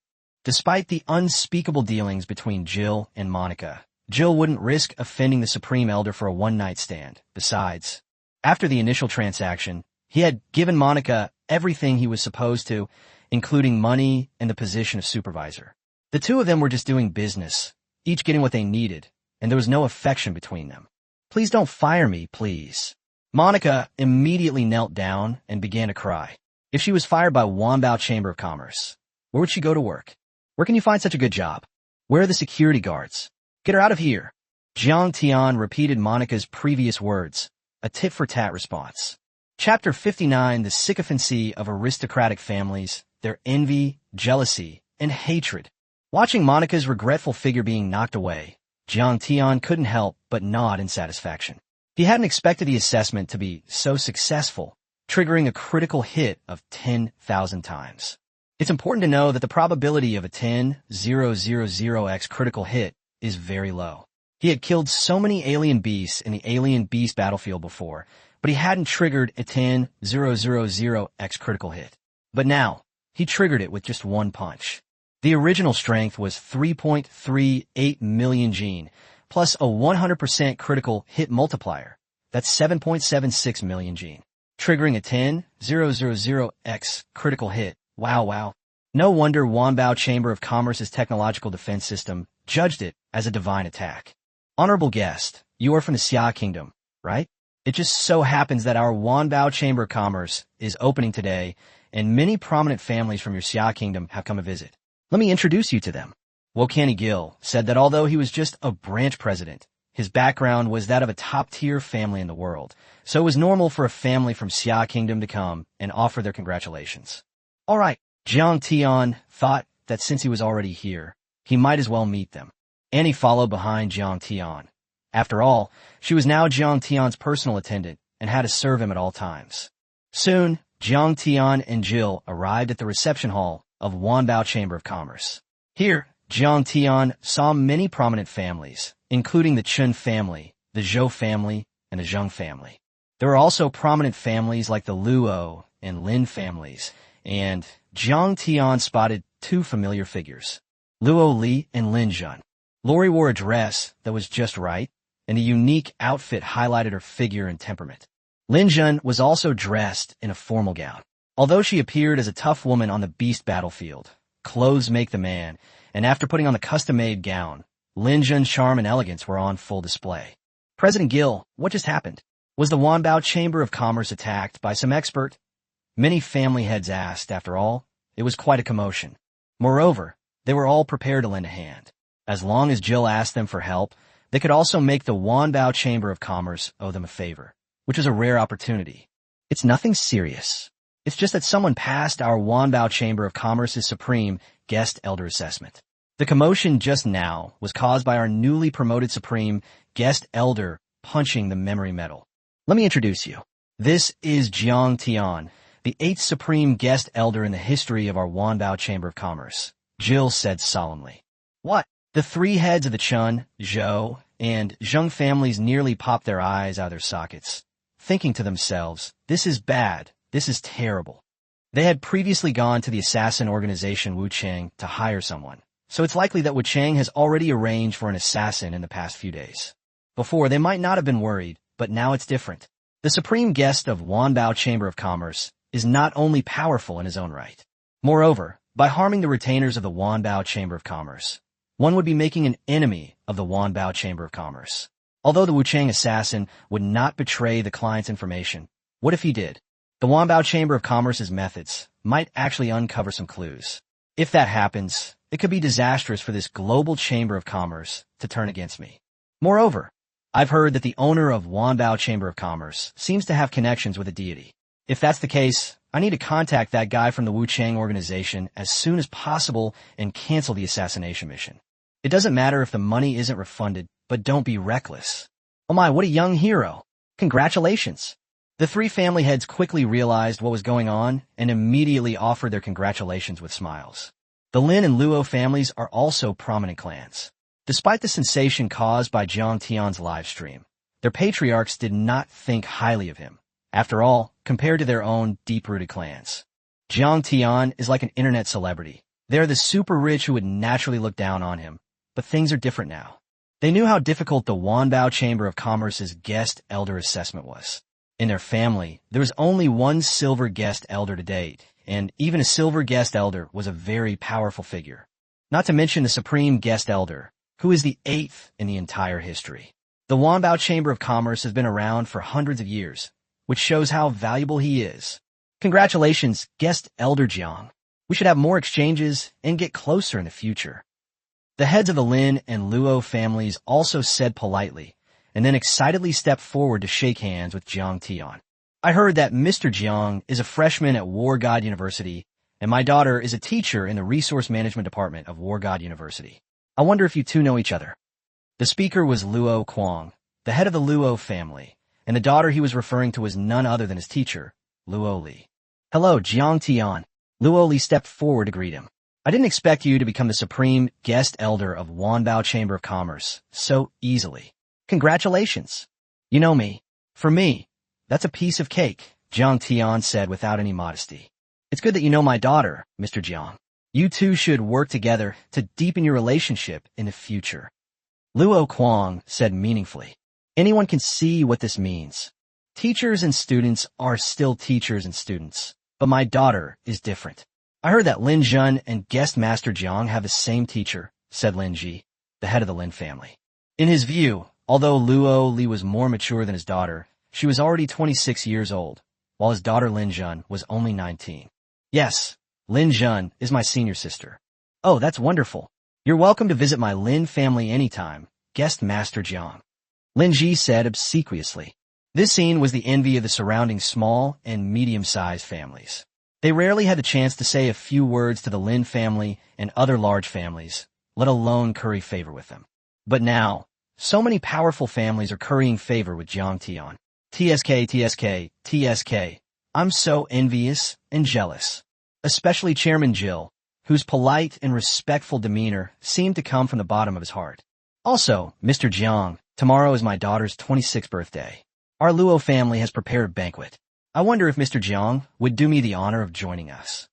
Despite the unspeakable dealings between Jill and Monica, Jill wouldn't risk offending the Supreme Elder for a one-night stand. Besides, after the initial transaction, he had given Monica everything he was supposed to, including money and the position of supervisor. The two of them were just doing business, each getting what they needed, and there was no affection between them. Please don't fire me, please. Monica immediately knelt down and began to cry. If she was fired by Wanbao Chamber of Commerce, where would she go to work? Where can you find such a good job? Where are the security guards? Get her out of here. Jiang Tian repeated Monica's previous words, a tit-for-tat response. Chapter 59, The Sycophancy of Aristocratic Families, Their Envy, Jealousy, and Hatred. Watching Monica's regretful figure being knocked away, Jiang Tian couldn't help but nod in satisfaction. He hadn't expected the assessment to be so successful, triggering a critical hit of 10,000 times. It's important to know that the probability of a 10,000x critical hit is very low. He had killed so many alien beasts in the Alien Beast battlefield before, but he hadn't triggered a 10,000x critical hit. But now, he triggered it with just one punch. The original strength was 3.38 million gene, plus a 100% critical hit multiplier. That's 7.76 million gene, triggering a 10,000x critical hit. Wow. No wonder Wanbao Chamber of Commerce's technological defense system judged it as a divine attack. Honorable guest, you are from the Xia Kingdom, right? It just so happens that our Wanbao Chamber of Commerce is opening today, and many prominent families from your Xia Kingdom have come to visit. Let me introduce you to them. Wokani Gil said that although he was just a branch president, his background was that of a top-tier family in the world, so it was normal for a family from Xia Kingdom to come and offer their congratulations. All right, Jiang Tian thought that since he was already here, he might as well meet them. Annie followed behind Jiang Tian. After all, she was now Jiang Tian's personal attendant and had to serve him at all times. Soon, Jiang Tian and Jill arrived at the reception hall of Wanbao Chamber of Commerce. Here, Jiang Tian saw many prominent families, including the Chen family, the Zhou family, and the Zheng family. There were also prominent families like the Luo and Lin families, and Jiang Tian spotted two familiar figures, Luo Li and Lin Zhen. Lori wore a dress that was just right, and a unique outfit highlighted her figure and temperament. Lin Zhen was also dressed in a formal gown. Although she appeared as a tough woman on the beast battlefield, clothes make the man, and after putting on the custom-made gown, Lin Zhen's charm and elegance were on full display. President Gil, what just happened? Was the Wanbao Chamber of Commerce attacked by some expert? Many family heads asked. After all, it was quite a commotion. Moreover, they were all prepared to lend a hand. As long as Jill asked them for help, they could also make the Wanbao Chamber of Commerce owe them a favor, which was a rare opportunity. It's nothing serious. It's just that someone passed our Wanbao Chamber of Commerce's Supreme Guest Elder Assessment. The commotion just now was caused by our newly promoted Supreme Guest Elder punching the memory medal. Let me introduce you. This is Jiang Tian, the 8th Supreme Guest Elder in the history of our Wanbao Chamber of Commerce, Jill said solemnly. What? The three heads of the Chen, Zhou, and Zheng families nearly popped their eyes out of their sockets, thinking to themselves, this is bad, this is terrible. They had previously gone to the assassin organization Wu Cheng to hire someone, so it's likely that Wu Cheng has already arranged for an assassin in the past few days. Before, they might not have been worried, but now it's different. The supreme guest of Wanbao Chamber of Commerce is not only powerful in his own right. Moreover, by harming the retainers of the Wanbao Chamber of Commerce, one would be making an enemy of the Wanbao Chamber of Commerce. Although the Wu Cheng assassin would not betray the client's information, what if he did? The Wanbao Chamber of Commerce's methods might actually uncover some clues. If that happens, it could be disastrous for this global Chamber of Commerce to turn against me. Moreover, I've heard that the owner of Wanbao Chamber of Commerce seems to have connections with a deity. If that's the case, I need to contact that guy from the Wu Cheng organization as soon as possible and cancel the assassination mission. It doesn't matter if the money isn't refunded, but don't be reckless. Oh my, what a young hero. Congratulations. The three family heads quickly realized what was going on and immediately offered their congratulations with smiles. The Lin and Luo families are also prominent clans. Despite the sensation caused by Jiang Tian's live stream, their patriarchs did not think highly of him. After all, compared to their own deep-rooted clans, Jiang Tian is like an internet celebrity. They are the super rich who would naturally look down on him. But things are different now. They knew how difficult the Wanbao Chamber of Commerce's guest elder assessment was. In their family, there was only one silver guest elder to date, and even a silver guest elder was a very powerful figure. Not to mention the supreme guest elder, who is the 8th in the entire history. The Wanbao Chamber of Commerce has been around for hundreds of years, which shows how valuable he is. Congratulations, guest elder Jiang. We should have more exchanges and get closer in the future. The heads of the Lin and Luo families also said politely, and then excitedly stepped forward to shake hands with Jiang Tian. I heard that Mr. Jiang is a freshman at War God University, and my daughter is a teacher in the Resource Management Department of War God University. I wonder if you two know each other. The speaker was Luo Kuang, the head of the Luo family, and the daughter he was referring to was none other than his teacher, Luo Li. "Hello, Jiang Tian." Luo Li stepped forward to greet him. "I didn't expect you to become the supreme guest elder of Wanbao Chamber of Commerce so easily. Congratulations. You know me. For me, that's a piece of cake," Jiang Tian said without any modesty. "It's good that you know my daughter, Mr. Jiang. You two should work together to deepen your relationship in the future." Luo Kuang said meaningfully. "Anyone can see what this means. Teachers and students are still teachers and students, but my daughter is different." "I heard that Lin Zhen and guest master Jiang have the same teacher," said Lin Ji, the head of the Lin family. In his view, although Luo Li was more mature than his daughter, she was already 26 years old, while his daughter Lin Zhen was only 19. "Yes, Lin Zhen is my senior sister." "Oh, that's wonderful. You're welcome to visit my Lin family anytime, guest master Jiang," Lin Ji said obsequiously. This scene was the envy of the surrounding small and medium-sized families. They rarely had the chance to say a few words to the Lin family and other large families, let alone curry favor with them. But now, so many powerful families are currying favor with Jiang Tian. TSK, TSK, TSK. I'm so envious and jealous. Especially Chairman Jill, whose polite and respectful demeanor seemed to come from the bottom of his heart. "Also, Mr. Jiang, tomorrow is my daughter's 26th birthday. Our Luo family has prepared a banquet. I wonder if Mr. Jiang would do me the honor of joining us."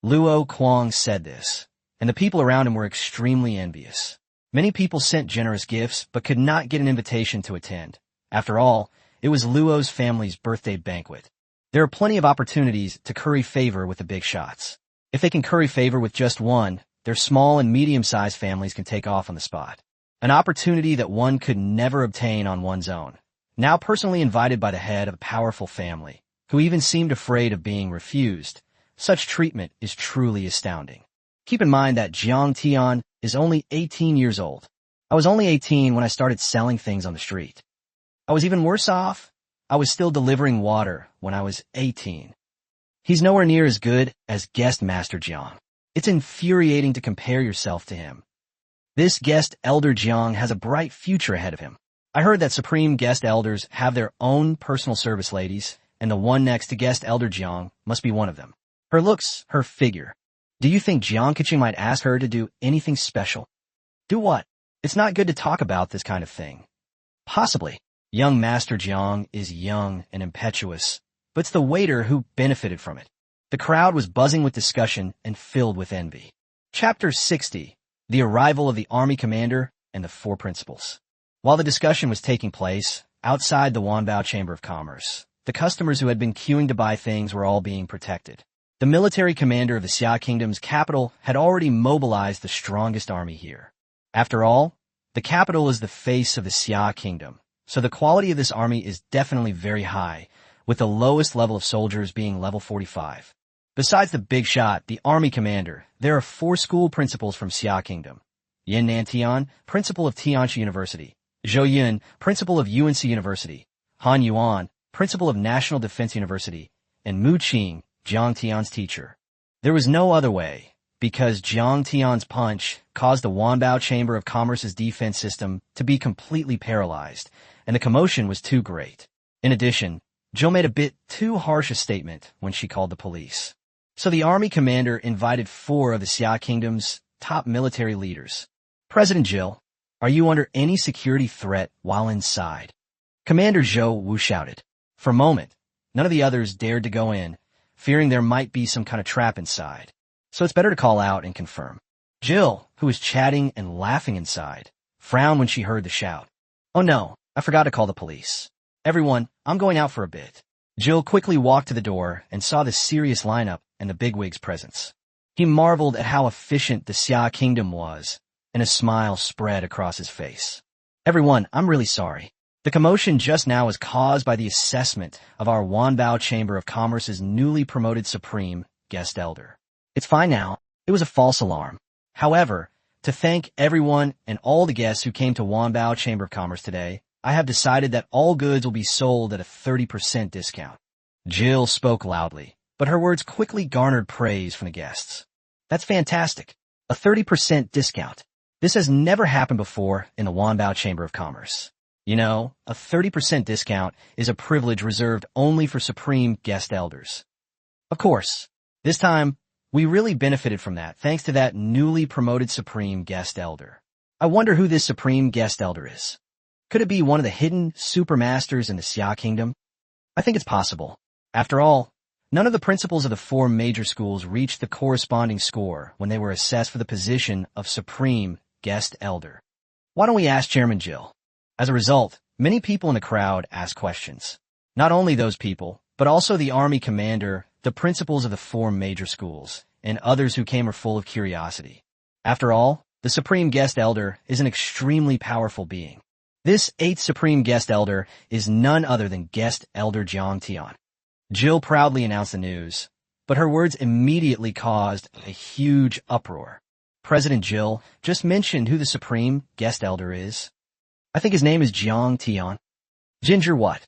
Luo Kuang said this, and the people around him were extremely envious. Many people sent generous gifts but could not get an invitation to attend. After all, it was Luo's family's birthday banquet. There are plenty of opportunities to curry favor with the big shots. If they can curry favor with just one, their small and medium-sized families can take off on the spot. An opportunity that one could never obtain on one's own. Now personally invited by the head of a powerful family, who even seemed afraid of being refused, such treatment is truly astounding. Keep in mind that Jiang Tian is only 18 years old. I was only 18 when I started selling things on the street. I was even worse off. I was still delivering water when I was 18. He's nowhere near as good as guest master Jiang. It's infuriating to compare yourself to him. This guest elder Jiang has a bright future ahead of him. I heard that supreme guest elders have their own personal service ladies, and the one next to guest elder Jiang must be one of them. Her looks, her figure. Do you think Jiang Keqing might ask her to do anything special? Do what? It's not good to talk about this kind of thing. Possibly. Young Master Jiang is young and impetuous, but it's the waiter who benefited from it. The crowd was buzzing with discussion and filled with envy. Chapter 60. The Arrival of the Army Commander and the Four Principals. While the discussion was taking place, outside the Wanbao Chamber of Commerce, the customers who had been queuing to buy things were all being protected. The military commander of the Xia Kingdom's capital had already mobilized the strongest army here. After all, the capital is the face of the Xia Kingdom, so the quality of this army is definitely very high, with the lowest level of soldiers being level 45. Besides the big shot, the army commander, there are 4 school principals from Xia Kingdom. Yin Nantian, principal of Tianchi University. Zhou Yun, principal of UNC University. Han Yuan, principal of National Defense University. And Mu Qing, Jiang Tian's teacher. There was no other way, because Jiang Tian's punch caused the Wanbao Chamber of Commerce's defense system to be completely paralyzed, and the commotion was too great. In addition, Zhou made a bit too harsh a statement when she called the police. So the army commander invited 4 of the Xia Kingdom's top military leaders. "President Jill, are you under any security threat while inside?" Commander Zhou Wu shouted. For a moment, none of the others dared to go in, fearing there might be some kind of trap inside. So it's better to call out and confirm. Jill, who was chatting and laughing inside, frowned when she heard the shout. "Oh no, I forgot to call the police. Everyone, I'm going out for a bit." Jill quickly walked to the door and saw the serious lineup and the bigwig's presence. He marveled at how efficient the Xia Kingdom was, and a smile spread across his face. "Everyone, I'm really sorry. The commotion just now is caused by the assessment of our Wanbao Chamber of Commerce's newly promoted Supreme Guest Elder. It's fine now. It was a false alarm. However, to thank everyone and all the guests who came to Wanbao Chamber of Commerce today, I have decided that all goods will be sold at a 30% discount." Jill spoke loudly, but her words quickly garnered praise from the guests. "That's fantastic. A 30% discount. This has never happened before in the Wanbao Chamber of Commerce. You know, a 30% discount is a privilege reserved only for Supreme Guest Elders. Of course, this time, we really benefited from that thanks to that newly promoted Supreme Guest Elder. I wonder who this Supreme Guest Elder is. Could it be one of the hidden supermasters in the Xia Kingdom? I think it's possible. After all, none of the principals of the 4 major schools reached the corresponding score when they were assessed for the position of Supreme Guest Elder. Why don't we ask Chairman Jill? As a result, many people in the crowd asked questions. Not only those people, but also the army commander, the principals of the 4 major schools, and others who came are full of curiosity. After all, the Supreme Guest Elder is an extremely powerful being. This 8th Supreme Guest Elder is none other than Guest Elder Jiang Tian. Jill proudly announced the news, but her words immediately caused a huge uproar. President Jill just mentioned who the Supreme Guest Elder is. I think his name is Jiang Tian. Ginger what?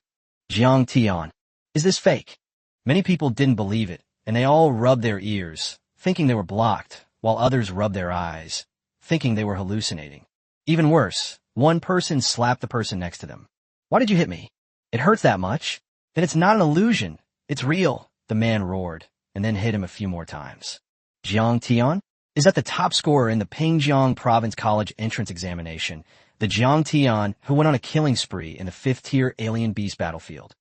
Jiang Tian. Is this fake? Many people didn't believe it, and they all rubbed their ears, thinking they were blocked, while others rubbed their eyes, thinking they were hallucinating. Even worse, one person slapped the person next to them. Why did you hit me? It hurts that much? Then it's not an illusion. It's real, the man roared, and then hit him a few more times. Jiang Tian is at the top scorer in the Pingjiang Province College entrance examination, the Jiang Tian who went on a killing spree in the 5th-tier Alien Beast battlefield.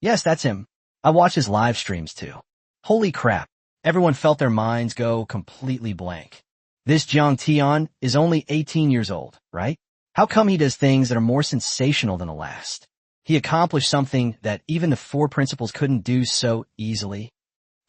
Yes, that's him. I watched his live streams too. Holy crap, everyone felt their minds go completely blank. This Jiang Tian is only 18 years old, right? How come he does things that are more sensational than the last? He accomplished something that even the 4 principals couldn't do so easily.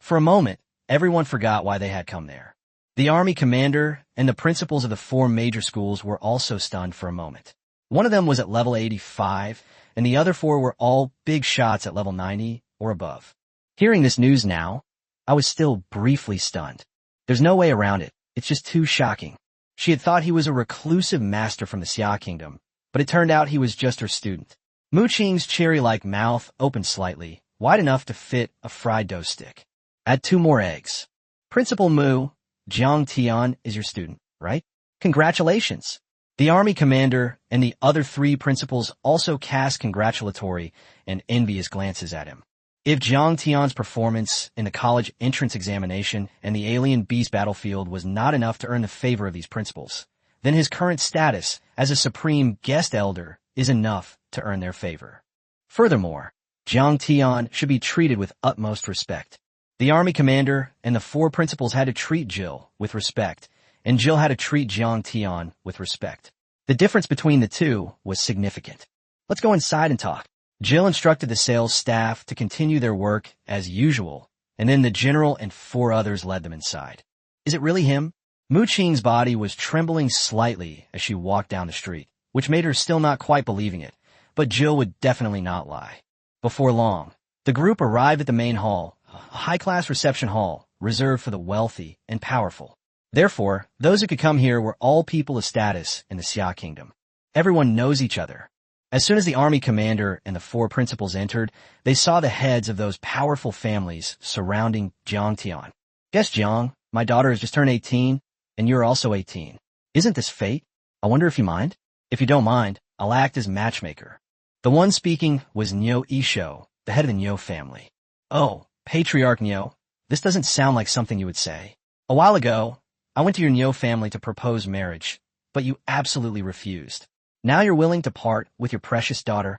For a moment, everyone forgot why they had come there. The army commander and the principals of the 4 major schools were also stunned for a moment. One of them was at level 85, and the other 4 were all big shots at level 90 or above. Hearing this news now, I was still briefly stunned. There's no way around it. It's just too shocking. She had thought he was a reclusive master from the Xia Kingdom, but it turned out he was just her student. Mu Qing's cherry-like mouth opened slightly, wide enough to fit a fried dough stick. Add 2 more eggs. Principal Mu, Jiang Tian is your student, right? Congratulations. The army commander and the other 3 principals also cast congratulatory and envious glances at him. If Jiang Tian's performance in the college entrance examination and the Alien Beast battlefield was not enough to earn the favor of these principals, then his current status as a Supreme Guest Elder is enough to earn their favor. Furthermore, Jiang Tian should be treated with utmost respect. The army commander and the 4 principals had to treat Jill with respect, and Jill had to treat Jiang Tian with respect. The difference between the 2 was significant. Let's go inside and talk. Jill instructed the sales staff to continue their work as usual, and then the general and 4 others led them inside. Is it really him? Mu Qing's body was trembling slightly as she walked down the street, which made her still not quite believing it, but Jill would definitely not lie. Before long, the group arrived at the main hall, a high-class reception hall reserved for the wealthy and powerful. Therefore, those who could come here were all people of status in the Xia Kingdom. Everyone knows each other. As soon as the army commander and the 4 principals entered, they saw the heads of those powerful families surrounding Jiang Tian. Guess Jiang, my daughter has just turned 18, and you're also 18. Isn't this fate? I wonder if you mind? If you don't mind, I'll act as matchmaker. The one speaking was Niu Yishou, the head of the Niu family. Oh, Patriarch Niu, this doesn't sound like something you would say. A while ago, I went to your Niu family to propose marriage, but you absolutely refused. Now you're willing to part with your precious daughter?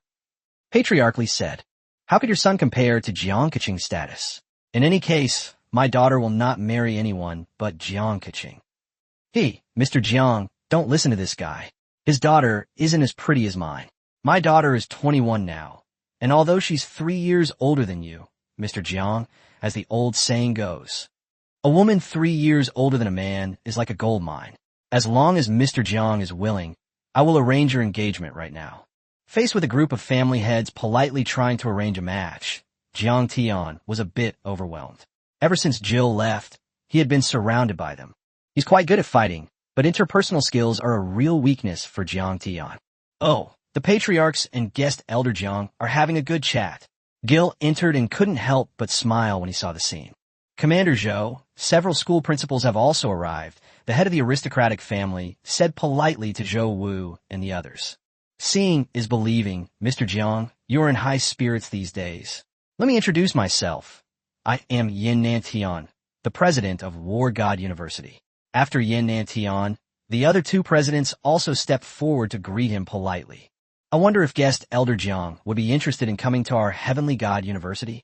Patriarchally said, how could your son compare to Jiang Keqing's status? In any case, my daughter will not marry anyone but Jiang Keqing. Hey, Mr. Jiang, don't listen to this guy. His daughter isn't as pretty as mine. My daughter is 21 now, and although she's 3 years older than you, Mr. Jiang, as the old saying goes, a woman 3 years older than a man is like a gold mine. As long as Mr. Jiang is willing, I will arrange your engagement right now. Faced with a group of family heads politely trying to arrange a match, Jiang Tian was a bit overwhelmed. Ever since Jill left, he had been surrounded by them. He's quite good at fighting, but interpersonal skills are a real weakness for Jiang Tian. Oh, the patriarchs and guest Elder Jiang are having a good chat. Gil entered and couldn't help but smile when he saw the scene. Commander Zhou, several school principals have also arrived. The head of the aristocratic family said politely to Zhou Wu and the others, Seeing is believing, Mr. Jiang. You're in high spirits these days. Let me introduce myself. I am Yin Nantian, the president of War God University. After Yin Nantian, the other two presidents also stepped forward to greet him politely. I wonder if guest Elder Jiang would be interested in coming to our Heavenly God University?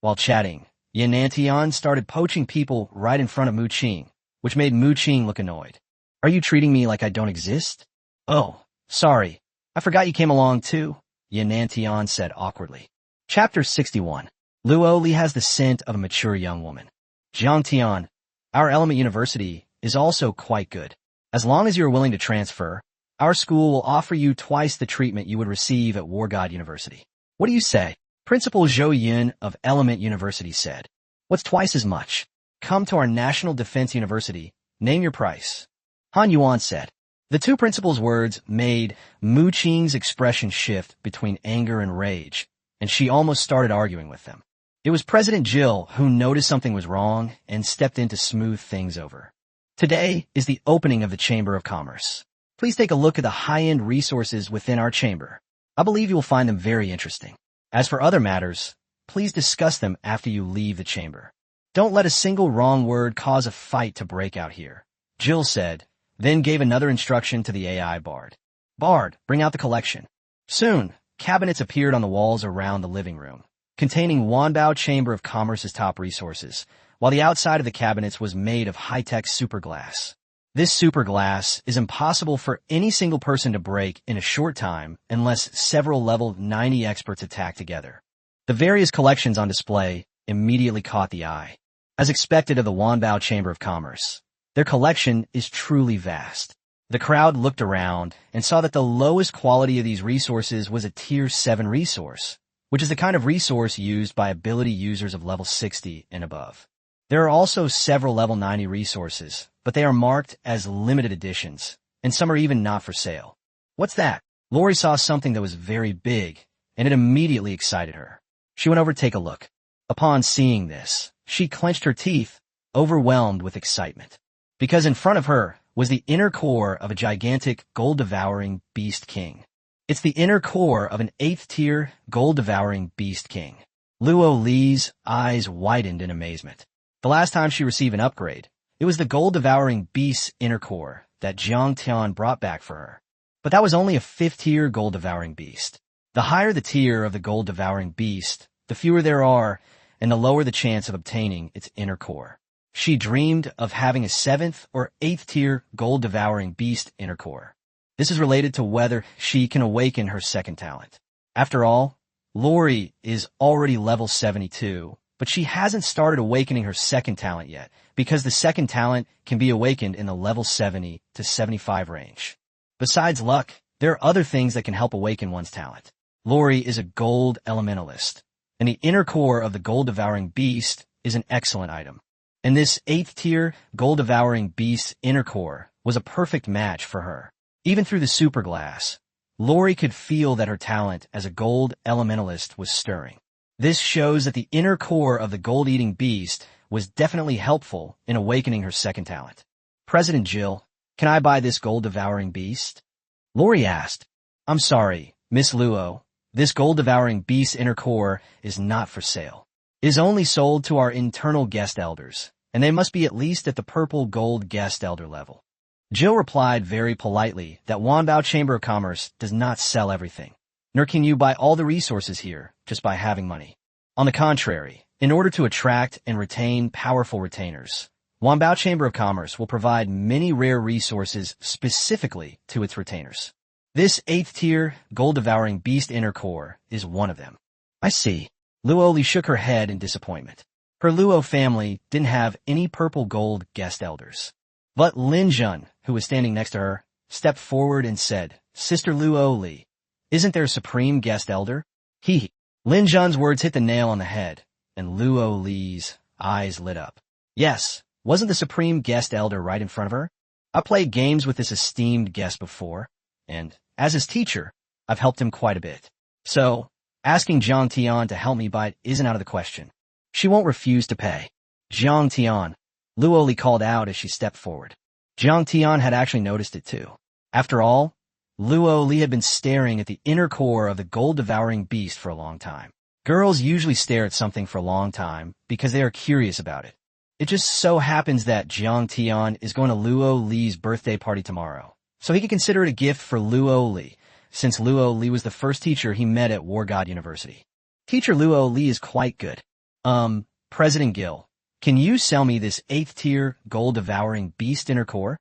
While chatting, Yin Nantian started poaching people right in front of Mu Qing, which made Mu Qing look annoyed. Are you treating me like I don't exist? Oh, sorry. I forgot you came along too, Yin Nantian said awkwardly. Chapter 61. Luo Li has the scent of a mature young woman. Jiang Tian, our Element University is also quite good. As long as you are willing to transfer, our school will offer you twice the treatment you would receive at War God University. What do you say? Principal Zhou Yun of Element University said. What's twice as much? Come to our National Defense University. Name your price. Han Yuan said. The two principals' words made Mu Qing's expression shift between anger and rage, and she almost started arguing with them. It was President Jill who noticed something was wrong and stepped in to smooth things over. Today is the opening of the Chamber of Commerce. Please take a look at the high-end resources within our chamber. I believe you will find them very interesting. As for other matters, please discuss them after you leave the chamber. Don't let a single wrong word cause a fight to break out here, Jill said, then gave another instruction to the AI Bard. Bard, bring out the collection. Soon, cabinets appeared on the walls around the living room, containing Wanbao Chamber of Commerce's top resources, while the outside of the cabinets was made of high-tech superglass. This superglass is impossible for any single person to break in a short time unless several level 90 experts attack together. The various collections on display immediately caught the eye. As expected of the Wanbao Chamber of Commerce, their collection is truly vast. The crowd looked around and saw that the lowest quality of these resources was a Tier 7 resource, which is the kind of resource used by ability users of level 60 and above. There are also several level 90 resources, but they are marked as limited editions, and some are even not for sale. What's that? Lori saw something that was very big, and it immediately excited her. She went over to take a look. Upon seeing this, she clenched her teeth, overwhelmed with excitement. Because in front of her was the inner core of a gigantic gold-devouring beast king. It's the inner core of an 8th-tier gold-devouring beast king. Luo Li's eyes widened in amazement. The last time she received an upgrade, it was the gold-devouring beast's inner core that Jiang Tian brought back for her. But that was only a 5th-tier gold-devouring beast. The higher the tier of the gold-devouring beast, the fewer there are, and the lower the chance of obtaining its inner core. She dreamed of having a 7th or 8th-tier gold-devouring beast inner core. This is related to whether she can awaken her second talent. After all, Lori is already level 72, but she hasn't started awakening her second talent yet, because the second talent can be awakened in the level 70 to 75 range. Besides luck, there are other things that can help awaken one's talent. Lori is a gold elementalist, and the inner core of the gold-devouring beast is an excellent item. And this 8th-tier gold-devouring beast's inner core was a perfect match for her. Even through the superglass, Lori could feel that her talent as a gold elementalist was stirring. This shows that the inner core of the gold-eating beast was definitely helpful in awakening her second talent. President Jill, can I buy this gold-devouring beast? Lori asked. I'm sorry, Miss Luo. This gold-devouring beast's inner core is not for sale. It is only sold to our internal guest elders, and they must be at least at the purple gold guest elder level. Jill replied very politely that Wanbao Chamber of Commerce does not sell everything, nor can you buy all the resources here just by having money. On the contrary, in order to attract and retain powerful retainers, Wanbao Chamber of Commerce will provide many rare resources specifically to its retainers. This 8th-tier gold-devouring beast inner core is one of them. I see. Luo Li shook her head in disappointment. Her Luo family didn't have any purple gold guest elders. But Lin Jun, who was standing next to her, stepped forward and said, Sister Luo Li, isn't there a supreme guest elder? He. Lin Jun's words hit the nail on the head, and Luo Li's eyes lit up. Yes, wasn't the supreme guest elder right in front of her? I played games with this esteemed guest before, and, as his teacher, I've helped him quite a bit. So, asking Jiang Tian to help me buy it isn't out of the question. She won't refuse to pay. Jiang Tian, Luo Li called out as she stepped forward. Jiang Tian had actually noticed it too. After all, Luo Li had been staring at the inner core of the gold-devouring beast for a long time. Girls usually stare at something for a long time because they are curious about it. It just so happens that Jiang Tian is going to Luo Li's birthday party tomorrow, so he could consider it a gift for Luo Li, since Luo Li was the first teacher he met at War God University. Teacher Luo Li is quite good. President Gil, can you sell me this 8th-tier, gold-devouring beast inner core?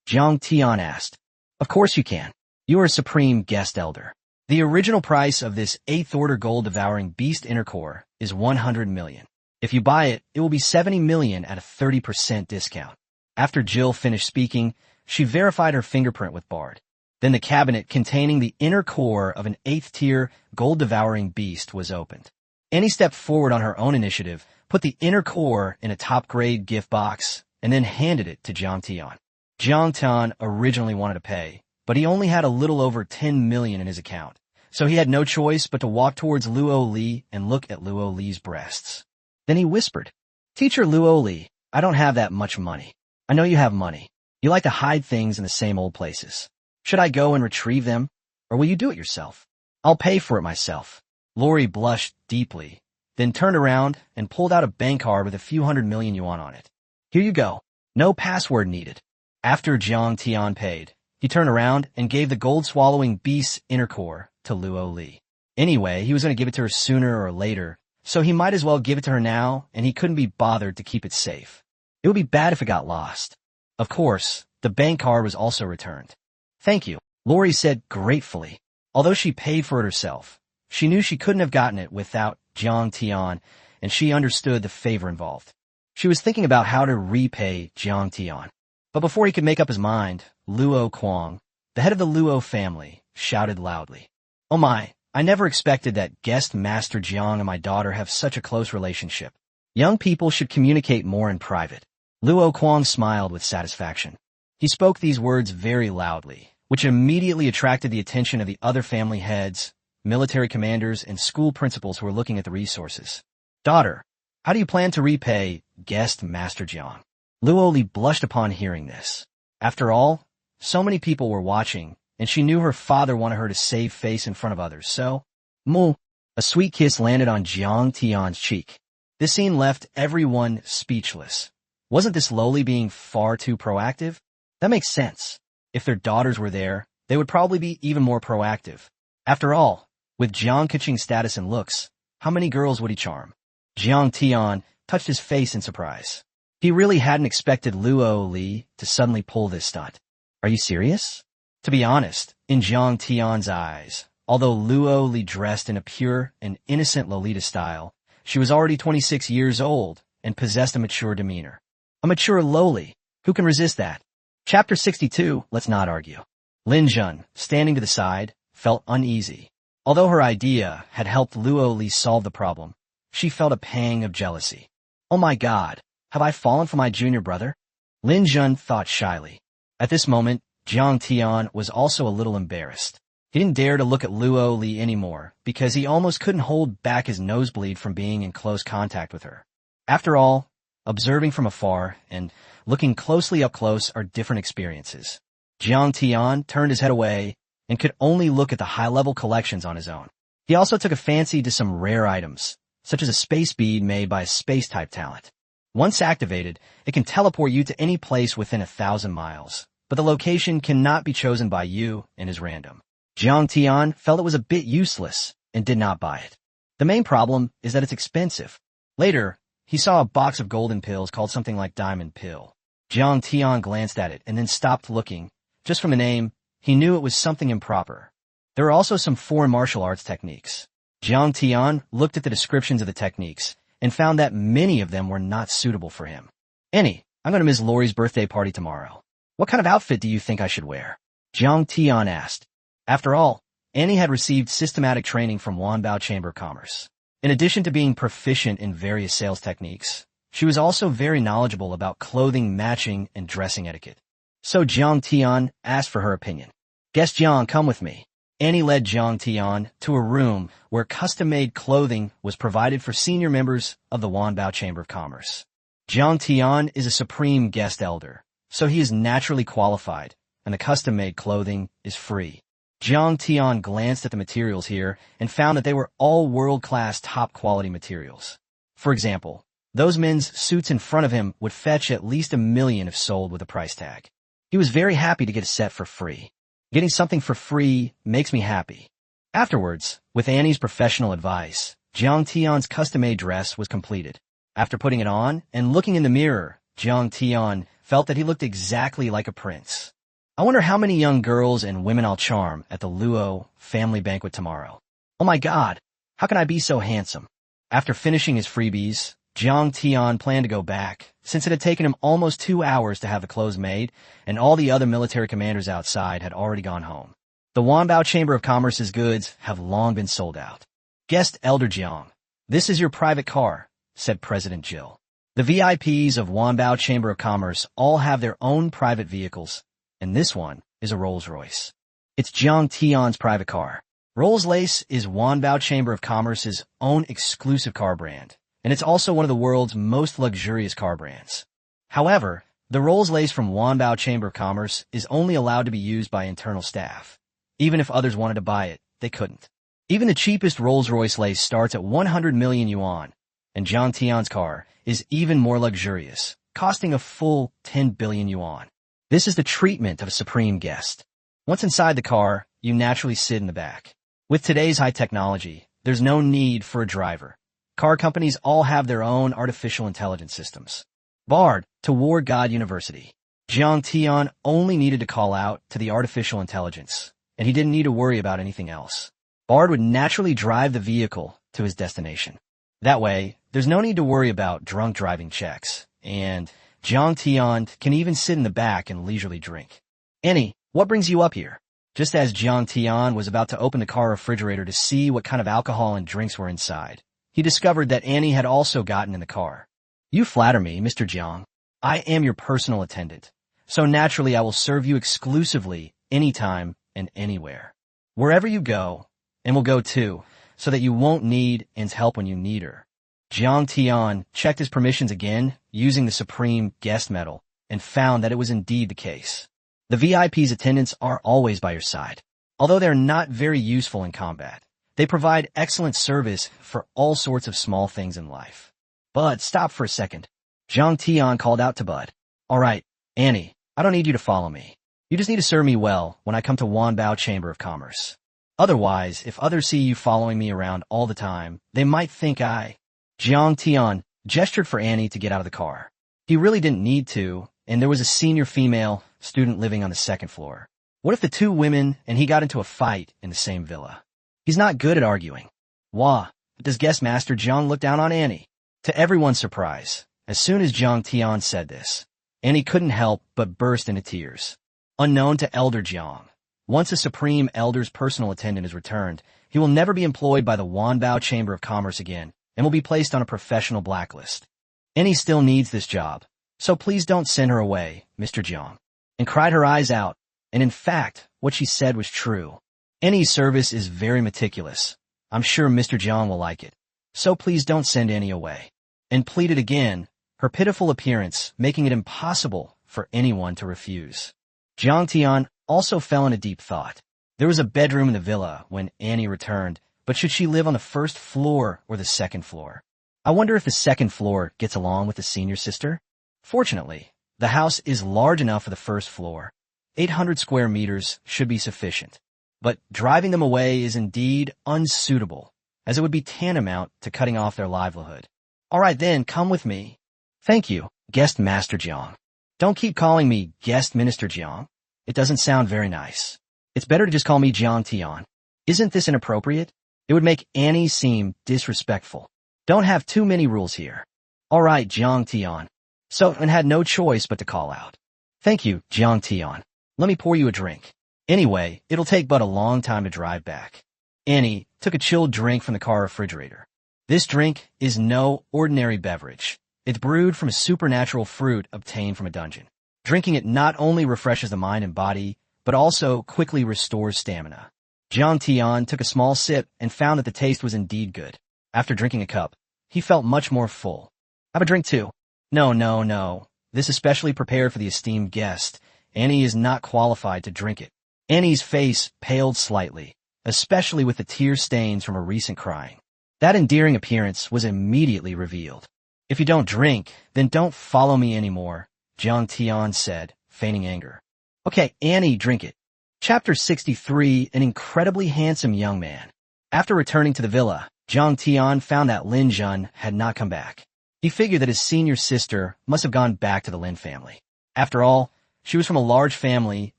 Jiang Tian asked. Of course you can. You are a supreme guest elder. The original price of this 8th-order gold-devouring beast inner core is 100 million. If you buy it, it will be 70 million at a 30% discount. After Jill finished speaking, she verified her fingerprint with Bard. Then the cabinet containing the inner core of an 8th-tier, gold-devouring beast was opened. Annie stepped forward on her own initiative, put the inner core in a top-grade gift box, and then handed it to Jiang Tian. Jiang Tian originally wanted to pay, but he only had a little over 10 million in his account, so he had no choice but to walk towards Luo Li and look at Luo Li's breasts. Then he whispered, Teacher Luo Li, I don't have that much money. I know you have money. You like to hide things in the same old places. Should I go and retrieve them, or will you do it yourself? I'll pay for it myself. Lori blushed deeply, then turned around and pulled out a bank card with a few 100 million yuan on it. Here you go. No password needed. After Jiang Tian paid, he turned around and gave the gold-swallowing beast's inner core to Luo Li. Anyway, he was going to give it to her sooner or later, so he might as well give it to her now, and he couldn't be bothered to keep it safe. It would be bad if it got lost. Of course, the bank card was also returned. Thank you, Lori said gratefully. Although she paid for it herself, she knew she couldn't have gotten it without Jiang Tian, and she understood the favor involved. She was thinking about how to repay Jiang Tian. But before he could make up his mind, Luo Kuang, the head of the Luo family, shouted loudly, Oh my, I never expected that guest Master Jiang and my daughter have such a close relationship. Young people should communicate more in private. Luo Kuang smiled with satisfaction. He spoke these words very loudly, which immediately attracted the attention of the other family heads, military commanders, and school principals who were looking at the resources. Daughter, how do you plan to repay guest Master Jiang? Luo Li blushed upon hearing this. After all, so many people were watching, and she knew her father wanted her to save face in front of others, so, Moo! A sweet kiss landed on Jiang Tian's cheek. This scene left everyone speechless. Wasn't this lowly being far too proactive? That makes sense. If their daughters were there, they would probably be even more proactive. After all, with Jiang Keqing's status and looks, how many girls would he charm? Jiang Tian touched his face in surprise. He really hadn't expected Luo Li to suddenly pull this stunt. Are you serious? To be honest, in Jiang Tian's eyes, although Luo Li dressed in a pure and innocent Lolita style, she was already 26 years old and possessed a mature demeanor. A mature loli. Who can resist that? Chapter 62, let's not argue. Lin Jun, standing to the side, felt uneasy. Although her idea had helped Luo Li solve the problem, she felt a pang of jealousy. Oh my God, have I fallen for my junior brother? Lin Jun thought shyly. At this moment, Jiang Tian was also a little embarrassed. He didn't dare to look at Luo Li anymore because he almost couldn't hold back his nosebleed from being in close contact with her. After all, observing from afar and looking closely up close are different experiences. Jiang Tian turned his head away and could only look at the high-level collections on his own. He also took a fancy to some rare items, such as a space bead made by a space-type talent. Once activated, it can teleport you to any place within 1,000 miles, but the location cannot be chosen by you and is random. Jiang Tian felt it was a bit useless and did not buy it. The main problem is that it's expensive. Later, he saw a box of golden pills called something like Diamond Pill. Jiang Tian glanced at it and then stopped looking. Just from the name, he knew it was something improper. There are also some foreign martial arts techniques. Jiang Tian looked at the descriptions of the techniques and found that many of them were not suitable for him. Annie, I'm going to Ms. Lori's birthday party tomorrow. What kind of outfit do you think I should wear? Jiang Tian asked. After all, Annie had received systematic training from Wanbao Chamber of Commerce. In addition to being proficient in various sales techniques, she was also very knowledgeable about clothing matching and dressing etiquette. So Jiang Tian asked for her opinion. Guest Jiang, come with me. Annie led Jiang Tian to a room where custom-made clothing was provided for senior members of the Wanbao Chamber of Commerce. Jiang Tian is a supreme guest elder, so he is naturally qualified, and the custom-made clothing is free. Jiang Tian glanced at the materials here and found that they were all world-class top-quality materials. For example, those men's suits in front of him would fetch at least $1 million if sold with a price tag. He was very happy to get a set for free. Getting something for free makes me happy. Afterwards, with Annie's professional advice, Jiang Tian's custom-made dress was completed. After putting it on and looking in the mirror, Jiang Tian felt that he looked exactly like a prince. I wonder how many young girls and women I'll charm at the Luo family banquet tomorrow. Oh my God, how can I be so handsome? After finishing his freebies, Jiang Tian planned to go back, since it had taken him almost 2 hours to have the clothes made, and all the other military commanders outside had already gone home. The Wanbao Chamber of Commerce's goods have long been sold out. Guest Elder Jiang, this is your private car, said President Jill. The VIPs of Wanbao Chamber of Commerce all have their own private vehicles, and this one is a Rolls-Royce. It's Jiang Tian's private car. Rolls-Royce is Wanbao Chamber of Commerce's own exclusive car brand, and it's also one of the world's most luxurious car brands. However, the Rolls-Royce from Wanbao Chamber of Commerce is only allowed to be used by internal staff. Even if others wanted to buy it, they couldn't. Even the cheapest Rolls-Royce lace starts at 100 million yuan, and Jiang Tian's car is even more luxurious, costing a full 10 billion yuan. This is the treatment of a supreme guest. Once inside the car, you naturally sit in the back. With today's high technology, there's no need for a driver. Car companies all have their own artificial intelligence systems. Bard to War God University. Jiang Tian only needed to call out to the artificial intelligence, and he didn't need to worry about anything else. Bard would naturally drive the vehicle to his destination. That way, there's no need to worry about drunk driving checks, and Jiang Tian can even sit in the back and leisurely drink. Annie, what brings you up here? Just as Jiang Tian was about to open the car refrigerator to see what kind of alcohol and drinks were inside, he discovered that Annie had also gotten in the car. You flatter me, Mr. Jiang. I am your personal attendant, so naturally I will serve you exclusively anytime and anywhere. Wherever you go, and we'll go too, so that you won't need Anne's help when you need her. Jiang Tian checked his permissions again using the Supreme Guest Medal and found that it was indeed the case. The VIP's attendants are always by your side. Although they're not very useful in combat, they provide excellent service for all sorts of small things in life. Bud, stop for a second. Jiang Tian called out to Bud. All right, Annie, I don't need you to follow me. You just need to serve me well when I come to Wanbao Chamber of Commerce. Otherwise, if others see you following me around all the time, they might think Jiang Tian gestured for Annie to get out of the car. He really didn't need to, and there was a senior female student living on the second floor. What if the two women and he got into a fight in the same villa? He's not good at arguing. Wah, does guest master Jiang look down on Annie? To everyone's surprise, as soon as Jiang Tian said this, Annie couldn't help but burst into tears. Unknown to Elder Jiang, once a Supreme Elder's personal attendant is returned, he will never be employed by the Wanbao Chamber of Commerce again and will be placed on a professional blacklist. Annie still needs this job, so please don't send her away, Mr. Jiang. And cried her eyes out, and in fact, what she said was true. Annie's service is very meticulous. I'm sure Mr. Jiang will like it. So please don't send Annie away. And pleaded again, her pitiful appearance making it impossible for anyone to refuse. Jiang Tian also fell into deep thought. There was a bedroom in the villa when Annie returned, but should she live on the first floor or the second floor? I wonder if the second floor gets along with the senior sister? Fortunately, the house is large enough for the first floor. 800 square meters should be sufficient. But driving them away is indeed unsuitable, as it would be tantamount to cutting off their livelihood. All right then, come with me. Thank you, Guest Master Jiang. Don't keep calling me Guest Minister Jiang. It doesn't sound very nice. It's better to just call me Jiang Tian. Isn't this inappropriate? It would make Annie seem disrespectful. Don't have too many rules here. All right, Jiang Tian. So, and had no choice but to call out. Thank you, Jiang Tian. Let me pour you a drink. Anyway, it'll take but a long time to drive back. Annie took a chilled drink from the car refrigerator. This drink is no ordinary beverage. It's brewed from a supernatural fruit obtained from a dungeon. Drinking it not only refreshes the mind and body, but also quickly restores stamina. Jiang Tian took a small sip and found that the taste was indeed good. After drinking a cup, he felt much more full. Have a drink too. No. This is specially prepared for the esteemed guest. Annie is not qualified to drink it. Annie's face paled slightly, especially with the tear stains from her recent crying. That endearing appearance was immediately revealed. "If you don't drink, then don't follow me anymore," Jiang Tian said, feigning anger. "Okay, Annie, drink it." Chapter 63, An incredibly handsome young man. After returning to the villa, Jiang Tian found that Lin Jun had not come back. He figured that his senior sister must have gone back to the Lin family. After all, she was from a large family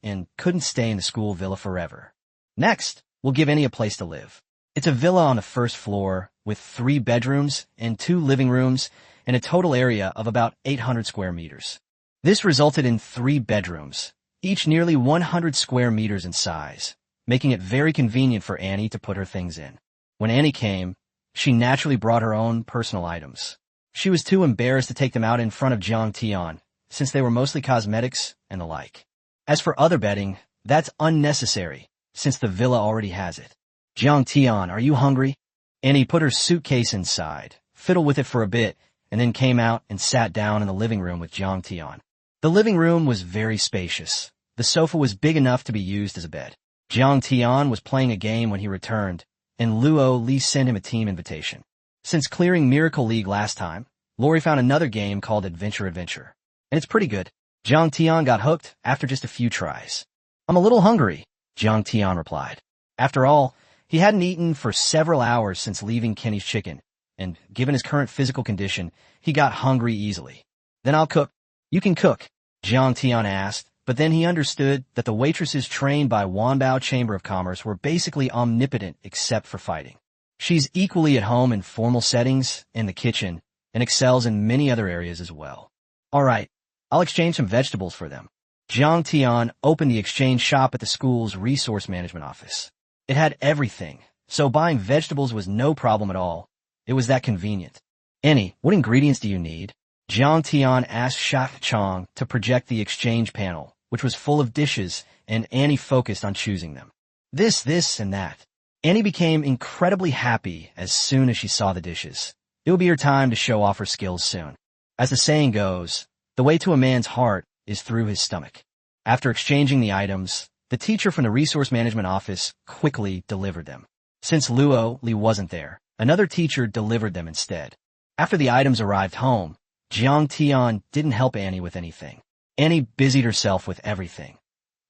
and couldn't stay in the school villa forever. Next, we'll give Annie a place to live. It's a villa on the first floor with 3 bedrooms and 2 living rooms and a total area of about 800 square meters. This resulted in 3 bedrooms, each nearly 100 square meters in size, making it very convenient for Annie to put her things in. When Annie came, she naturally brought her own personal items. She was too embarrassed to take them out in front of Jiang Tian, since they were mostly cosmetics and the like. As for other bedding, that's unnecessary, since the villa already has it. "Jiang Tian, are you hungry?" Annie put her suitcase inside, fiddled with it for a bit, and then came out and sat down in the living room with Jiang Tian. The living room was very spacious. The sofa was big enough to be used as a bed. Jiang Tian was playing a game when he returned, and Luo Li sent him a team invitation. Since clearing Miracle League last time, Lori found another game called Adventure, and it's pretty good. Jiang Tian got hooked after just a few tries. "I'm a little hungry," Jiang Tian replied. After all, he hadn't eaten for several hours since leaving Kenny's Chicken, and given his current physical condition, he got hungry easily. "Then I'll cook." "You can cook?" Jiang Tian asked, but then he understood that the waitresses trained by Wanbao Chamber of Commerce were basically omnipotent except for fighting. She's equally at home in formal settings, in the kitchen, and excels in many other areas as well. "All right, I'll exchange some vegetables for them." Jiang Tian opened the exchange shop at the school's resource management office. It had everything, so buying vegetables was no problem at all. It was that convenient. "Annie, what ingredients do you need?" Jiang Tian asked Shaq Chong to project the exchange panel, which was full of dishes, and Annie focused on choosing them. This, and that. Annie became incredibly happy as soon as she saw the dishes. It would be her time to show off her skills soon. As the saying goes, the way to a man's heart is through his stomach. After exchanging the items, the teacher from the resource management office quickly delivered them. Since Luo Li wasn't there, another teacher delivered them instead. After the items arrived home, Jiang Tian didn't help Annie with anything. Annie busied herself with everything,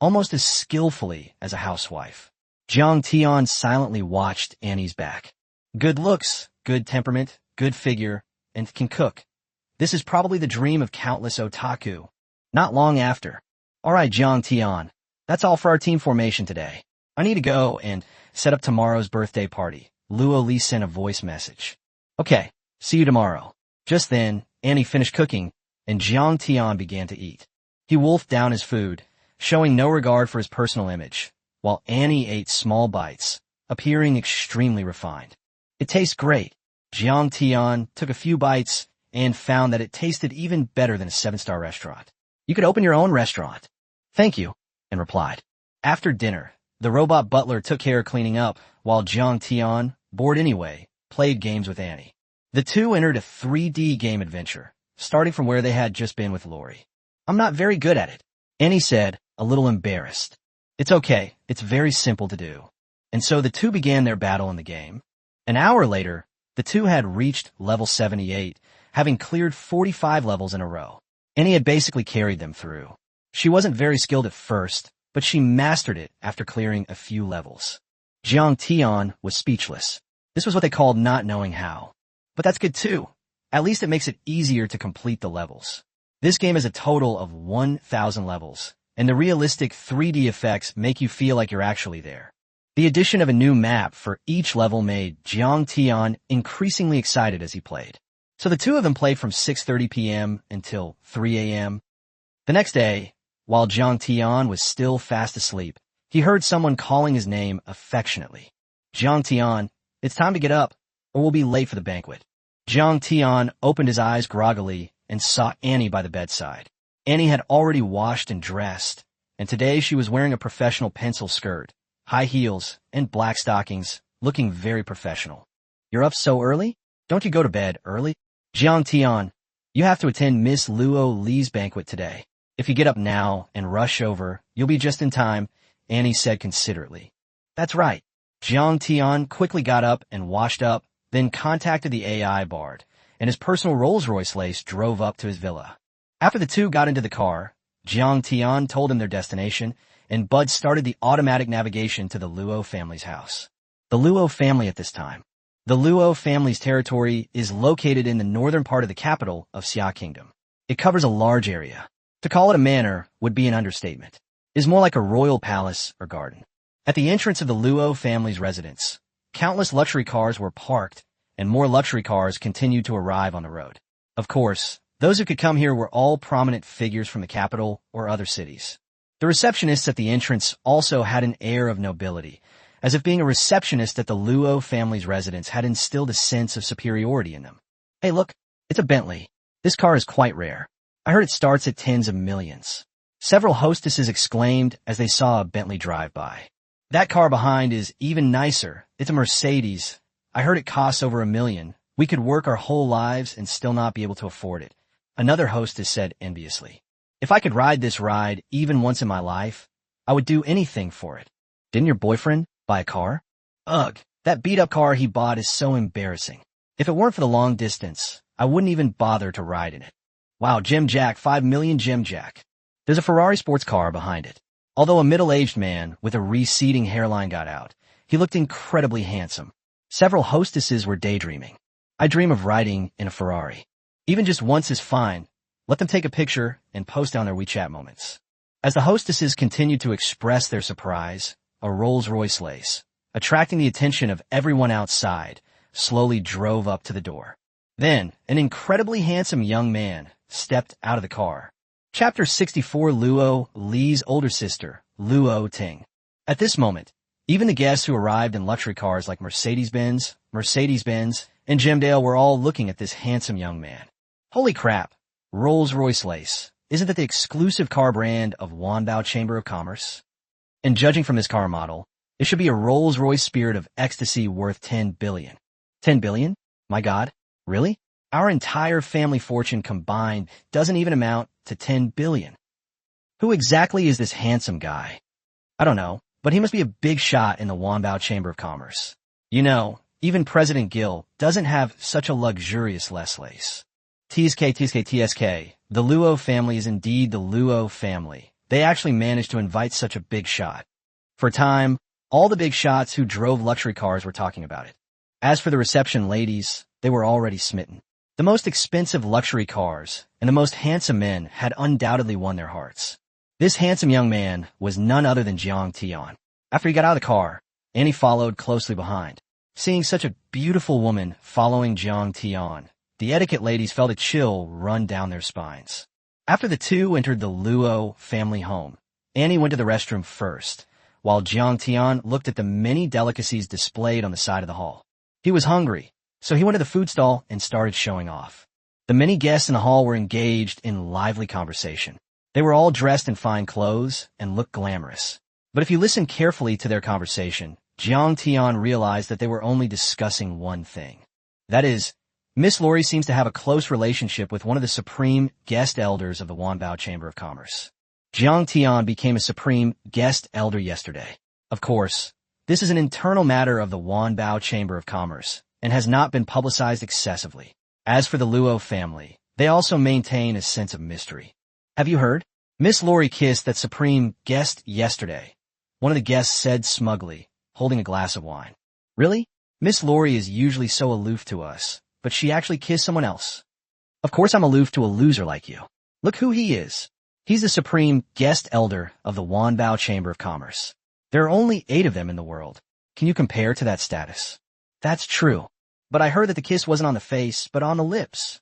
almost as skillfully as a housewife. Jiang Tian silently watched Annie's back. Good looks, good temperament, good figure, and can cook. This is probably the dream of countless otaku. Not long after. "All right, Jiang Tian, that's all for our team formation today. I need to go and set up tomorrow's birthday party." Luo Li sent a voice message. "Okay, see you tomorrow." Just then, Annie finished cooking, and Jiang Tian began to eat. He wolfed down his food, showing no regard for his personal image, while Annie ate small bites, appearing extremely refined. "It tastes great." Jiang Tian took a few bites and found that it tasted even better than a 7-star restaurant. "You could open your own restaurant." "Thank you," Anne replied. After dinner, the robot butler took care of cleaning up, while Jiang Tian, bored anyway, played games with Annie. The two entered a 3D game adventure, starting from where they had just been with Lori. "I'm not very good at it," Annie said, a little embarrassed. "It's okay, it's very simple to do." And so the two began their battle in the game. An hour later, the two had reached level 78, having cleared 45 levels in a row. Annie had basically carried them through. She wasn't very skilled at first, but she mastered it after clearing a few levels. Jiang Tian was speechless. This was what they called not knowing how. But that's good too. At least it makes it easier to complete the levels. This game has a total of 1,000 levels, and the realistic 3D effects make you feel like you're actually there. The addition of a new map for each level made Jiang Tian increasingly excited as he played. So the two of them played from 6:30 p.m. until 3 a.m. The next day, while Jiang Tian was still fast asleep, he heard someone calling his name affectionately. "Jiang Tian, it's time to get up, or we'll be late for the banquet." Jiang Tian opened his eyes groggily and saw Annie by the bedside. Annie had already washed and dressed, and today she was wearing a professional pencil skirt, high heels, and black stockings, looking very professional. "You're up so early? Don't you go to bed early?" "Jiang Tian, you have to attend Miss Luo Li's banquet today. If you get up now and rush over, you'll be just in time, Annie said considerately. That's right. Jiang Tian quickly got up and washed up, then contacted the AI bard, and his personal Rolls-Royce Lace drove up to his villa. After the two got into the car, Jiang Tian told him their destination, and Bud started the automatic navigation to the Luo family's house. The Luo family at this time. The Luo family's territory is located in the northern part of the capital of Xia Kingdom. It covers a large area. To call it a manor would be an understatement. It is more like a royal palace or garden. At the entrance of the Luo family's residence, countless luxury cars were parked, and more luxury cars continued to arrive on the road. Of course, those who could come here were all prominent figures from the capital or other cities. The receptionists at the entrance also had an air of nobility, as if being a receptionist at the Luo family's residence had instilled a sense of superiority in them. Hey look, it's a Bentley. This car is quite rare. I heard it starts at tens of millions. Several hostesses exclaimed as they saw a Bentley drive by. That car behind is even nicer. It's a Mercedes. I heard it costs over $1 million. We could work our whole lives and still not be able to afford it. Another hostess said enviously. If I could ride this ride even once in my life, I would do anything for it. Didn't your boyfriend buy a car? Ugh, that beat-up car he bought is so embarrassing. If it weren't for the long distance, I wouldn't even bother to ride in it. Wow, Jim Jack, 5 million Jim Jack. There's a Ferrari sports car behind it. Although a middle-aged man with a receding hairline got out, he looked incredibly handsome. Several hostesses were daydreaming. I dream of riding in a Ferrari. Even just once is fine. Let them take a picture and post on their WeChat moments. As the hostesses continued to express their surprise, a Rolls-Royce Lace, attracting the attention of everyone outside, slowly drove up to the door. Then, an incredibly handsome young man stepped out of the car. Chapter 64 Luo Li's older sister, Luo Ting. At this moment, even the guests who arrived in luxury cars like Mercedes-Benz, and Gemdale were all looking at this handsome young man. Holy crap, Rolls-Royce Lace. Isn't that the exclusive car brand of Wanbao Chamber of Commerce? And judging from this car model, it should be a Rolls-Royce Spirit of Ecstasy worth 10 billion. 10 billion? My God, really? Our entire family fortune combined doesn't even amount to 10 billion. Who exactly is this handsome guy? I don't know, but he must be a big shot in the Wanbao Chamber of Commerce. You know, even President Gil doesn't have such a luxurious lace. TSK, the Luo family is indeed the Luo family. They actually managed to invite such a big shot. For a time, all the big shots who drove luxury cars were talking about it. As for the reception ladies, they were already smitten. The most expensive luxury cars and the most handsome men had undoubtedly won their hearts. This handsome young man was none other than Jiang Tian. After he got out of the car, Annie followed closely behind. Seeing such a beautiful woman following Jiang Tian, the etiquette ladies felt a chill run down their spines. After the two entered the Luo family home, Annie went to the restroom first, while Jiang Tian looked at the many delicacies displayed on the side of the hall. He was hungry, so he went to the food stall and started showing off. The many guests in the hall were engaged in lively conversation. They were all dressed in fine clothes and looked glamorous. But if you listen carefully to their conversation, Jiang Tian realized that they were only discussing one thing. That is, Miss Lori seems to have a close relationship with one of the supreme guest elders of the Wanbao Chamber of Commerce. Jiang Tian became a supreme guest elder yesterday. Of course, this is an internal matter of the Wanbao Chamber of Commerce and has not been publicized excessively. As for the Luo family, they also maintain a sense of mystery. Have you heard? Miss Lori kissed that supreme guest yesterday. One of the guests said smugly, holding a glass of wine. Really? Miss Lori is usually so aloof to us, but she actually kissed someone else. Of course I'm aloof to a loser like you. Look who he is. He's the supreme guest elder of the Wanbao Chamber of Commerce. There are only 8 of them in the world. Can you compare to that status? That's true. But I heard that the kiss wasn't on the face, but on the lips.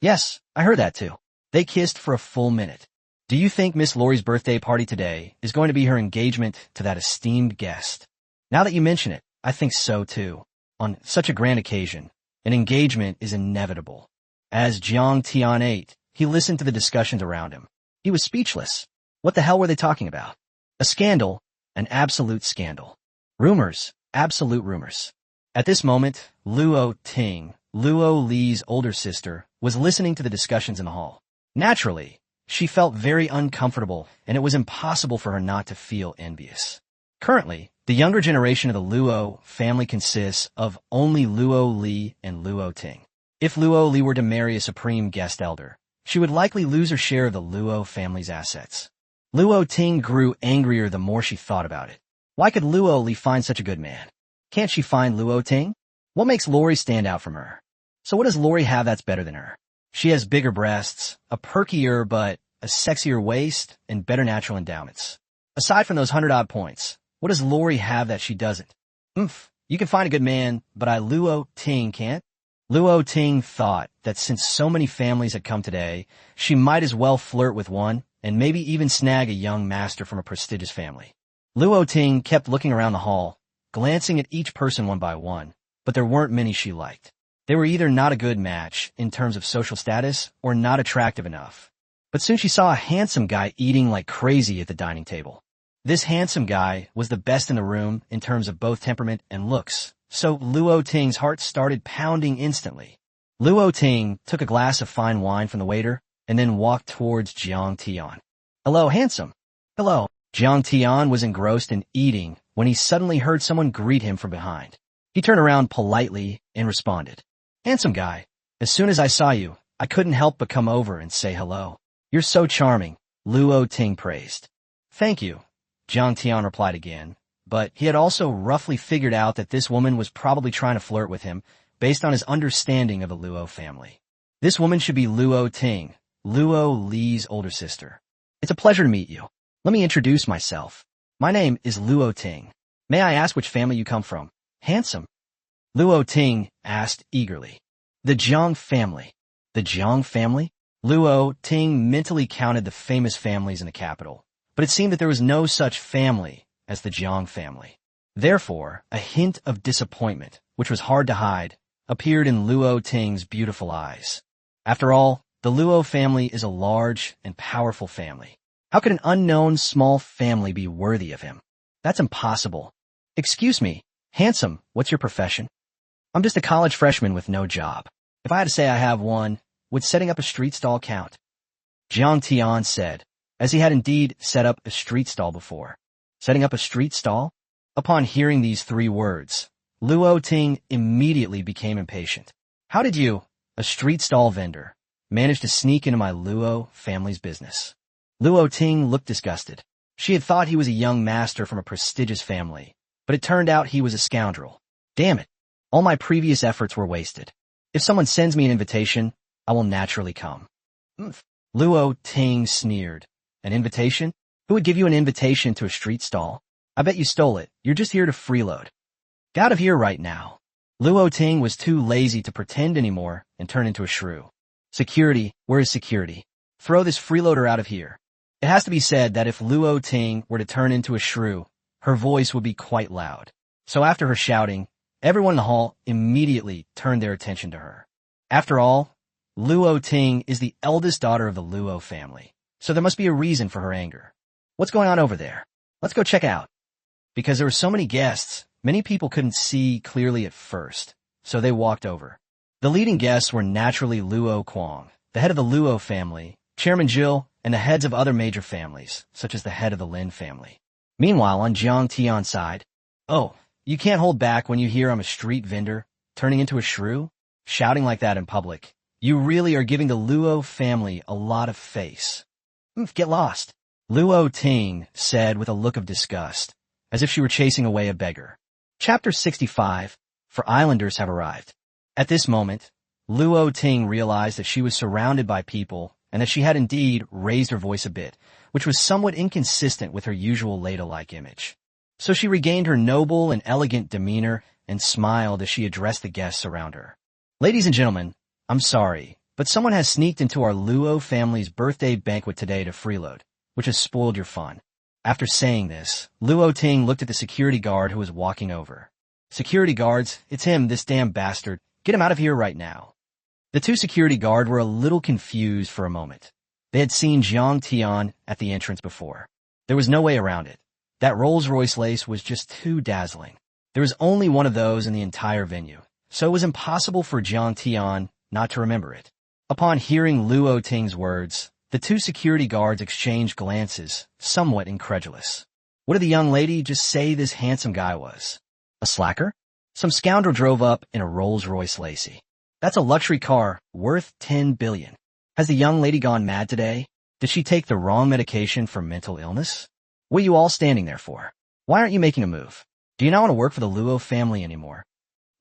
Yes, I heard that too. They kissed for a full minute. Do you think Miss Lori's birthday party today is going to be her engagement to that esteemed guest? Now that you mention it, I think so too. On such a grand occasion, an engagement is inevitable. As Jiang Tian ate, he listened to the discussions around him. He was speechless. What the hell were they talking about? A scandal, an absolute scandal. Rumors, absolute rumors. At this moment, Luo Ting, Luo Li's older sister, was listening to the discussions in the hall. Naturally, She felt very uncomfortable, and it was impossible for her not to feel envious. Currently, the younger generation of the Luo family consists of only Luo Li and Luo Ting. If Luo Li were to marry a supreme guest elder, she would likely lose her share of the Luo family's assets. Luo Ting grew angrier the more she thought about it. Why could Luo Li find such a good man? Can't she find Luo Ting? What makes Lori stand out from her? So what does Lori have that's better than her? She has bigger breasts, a perkier but a sexier waist, and better natural endowments. Aside from those 100-odd points, what does Lori have that she doesn't? You can find a good man, but Luo Ting can't. Luo Ting thought that since so many families had come today, she might as well flirt with one and maybe even snag a young master from a prestigious family. Luo Ting kept looking around the hall, glancing at each person one by one, but there weren't many she liked. They were either not a good match in terms of social status or not attractive enough. But soon she saw a handsome guy eating like crazy at the dining table. This handsome guy was the best in the room in terms of both temperament and looks, so Luo Ting's heart started pounding instantly. Luo Ting took a glass of fine wine from the waiter and then walked towards Jiang Tian. "Hello, handsome." "Hello." Jiang Tian was engrossed in eating when he suddenly heard someone greet him from behind. He turned around politely and responded, "Handsome guy, as soon as I saw you, I couldn't help but come over and say hello. You're so charming," Luo Ting praised. "Thank you," Jiang Tian replied again, but he had also roughly figured out that this woman was probably trying to flirt with him based on his understanding of the Luo family. This woman should be Luo Ting, Luo Li's older sister. "It's a pleasure to meet you. Let me introduce myself. My name is Luo Ting. May I ask which family you come from?" "Handsome?" Luo Ting asked eagerly. "The Jiang family." "The Jiang family?" Luo Ting mentally counted the famous families in the capital, but it seemed that there was no such family as the Jiang family. Therefore, a hint of disappointment, which was hard to hide, appeared in Luo Ting's beautiful eyes. After all, the Luo family is a large and powerful family. How could an unknown small family be worthy of him? That's impossible. "Excuse me, handsome, what's your profession?" "I'm just a college freshman with no job. If I had to say I have one, would setting up a street stall count?" Jiang Tian said, as he had indeed set up a street stall before. Setting up a street stall? Upon hearing these three words, Luo Ting immediately became impatient. "How did you, a street stall vendor, manage to sneak into my Luo family's business?" Luo Ting looked disgusted. She had thought he was a young master from a prestigious family, but it turned out he was a scoundrel. Damn it. All my previous efforts were wasted. If someone sends me an invitation, I will naturally come. Luo Ting sneered. "An invitation? Who would give you an invitation to a street stall? I bet you stole it. You're just here to freeload. Get out of here right now." Luo Ting was too lazy to pretend anymore and turn into a shrew. "Security, where is security? Throw this freeloader out of here." It has to be said that if Luo Ting were to turn into a shrew, her voice would be quite loud. So after her shouting, everyone in the hall immediately turned their attention to her. After all, Luo Ting is the eldest daughter of the Luo family, so there must be a reason for her anger. "What's going on over there? Let's go check out." Because there were so many guests, many people couldn't see clearly at first, so they walked over. The leading guests were naturally Luo Kuang, the head of the Luo family, Chairman Jill, and the heads of other major families, such as the head of the Lin family. Meanwhile, on Jiang Tian's side, "Oh, you can't hold back when you hear I'm a street vendor, turning into a shrew? Shouting like that in public. You really are giving the Luo family a lot of face. Get lost," Luo Ting said with a look of disgust, as if she were chasing away a beggar. Chapter 65, For Islanders Have Arrived. At this moment, Luo Ting realized that she was surrounded by people and that she had indeed raised her voice a bit, which was somewhat inconsistent with her usual ladle-like image. So she regained her noble and elegant demeanor and smiled as she addressed the guests around her. "Ladies and gentlemen, I'm sorry, but someone has sneaked into our Luo family's birthday banquet today to freeload, which has spoiled your fun." After saying this, Luo Ting looked at the security guard who was walking over. "Security guards, it's him, this damn bastard. Get him out of here right now." The two security guards were a little confused for a moment. They had seen Jiang Tian at the entrance before. There was no way around it. That Rolls-Royce lace was just too dazzling. There was only one of those in the entire venue, so it was impossible for Jiang Tian not to remember it. Upon hearing Luo Ting's words, The two security guards exchanged glances, somewhat incredulous. What did the young lady just say this handsome guy was? A slacker? Some scoundrel drove up in a Rolls-Royce Lacy. That's a luxury car worth $10 billion. Has the young lady gone mad today? Did she take the wrong medication for mental illness? What are you all standing there for? Why aren't you making a move? Do you not want to work for the Luo family anymore?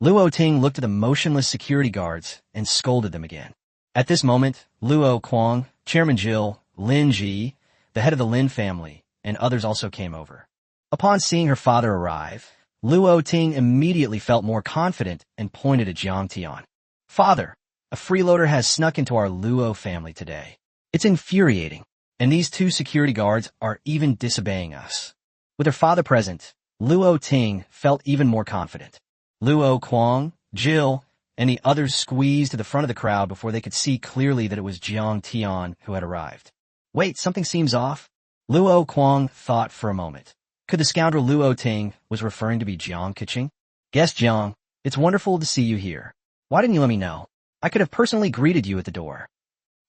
Luo Ting looked at the motionless security guards and scolded them again. At this moment, Luo Kwong, Chairman Jill, Lin Ji, the head of the Lin family, and others also came over. Upon seeing her father arrive, Luo Ting immediately felt more confident and pointed at Jiang Tian. Father, a freeloader has snuck into our Luo family today. It's infuriating, and these two security guards are even disobeying us. With her father present, Luo Ting felt even more confident. Luo Kwong, Jill, and the others squeezed to the front of the crowd before they could see clearly that it was Jiang Tian who had arrived. Wait, something seems off? Luo Kwong thought for a moment. Could the scoundrel Luo Ting was referring to be Jiang Keqing? Guest Jiang, it's wonderful to see you here. Why didn't you let me know? I could have personally greeted you at the door.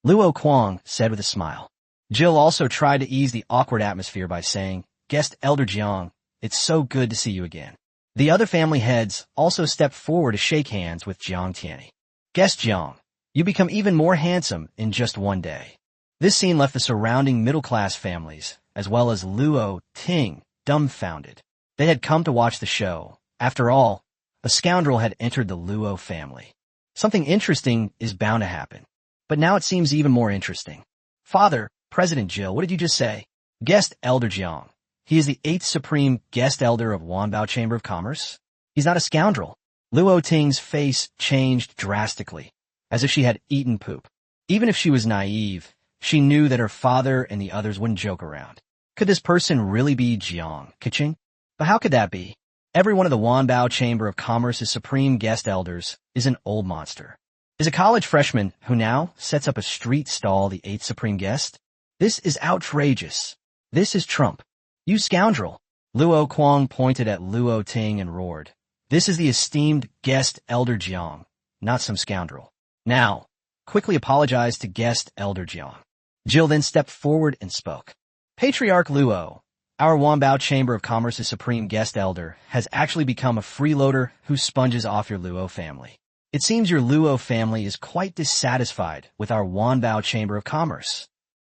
Luo Kwong said with a smile. Jill also tried to ease the awkward atmosphere by saying, Guest Elder Jiang, it's so good to see you again. The other family heads also stepped forward to shake hands with Jiang Tianyi. Guest Jiang, you become even more handsome in just one day. This scene left the surrounding middle-class families, as well as Luo Ting, dumbfounded. They had come to watch the show. After all, a scoundrel had entered the Luo family. Something interesting is bound to happen. But now it seems even more interesting. Father, President Jill, what did you just say? Guest Elder Jiang. He is the 8th Supreme Guest Elder of Wanbao Chamber of Commerce. He's not a scoundrel. Luo Ting's face changed drastically, as if she had eaten poop. Even if she was naive, she knew that her father and the others wouldn't joke around. Could this person really be Jiang Keqing? But how could that be? Every one of the Wanbao Chamber of Commerce's Supreme Guest Elders is an old monster. Is a college freshman who now sets up a street stall the 8th Supreme Guest? This is outrageous. This is Trump. You scoundrel! Luo Kwong pointed at Luo Ting and roared. This is the esteemed Guest Elder Jiang, not some scoundrel. Now, quickly apologize to Guest Elder Jiang. Jill then stepped forward and spoke. Patriarch Luo, our Wanbao Chamber of Commerce's Supreme Guest Elder, has actually become a freeloader who sponges off your Luo family. It seems your Luo family is quite dissatisfied with our Wanbao Chamber of Commerce.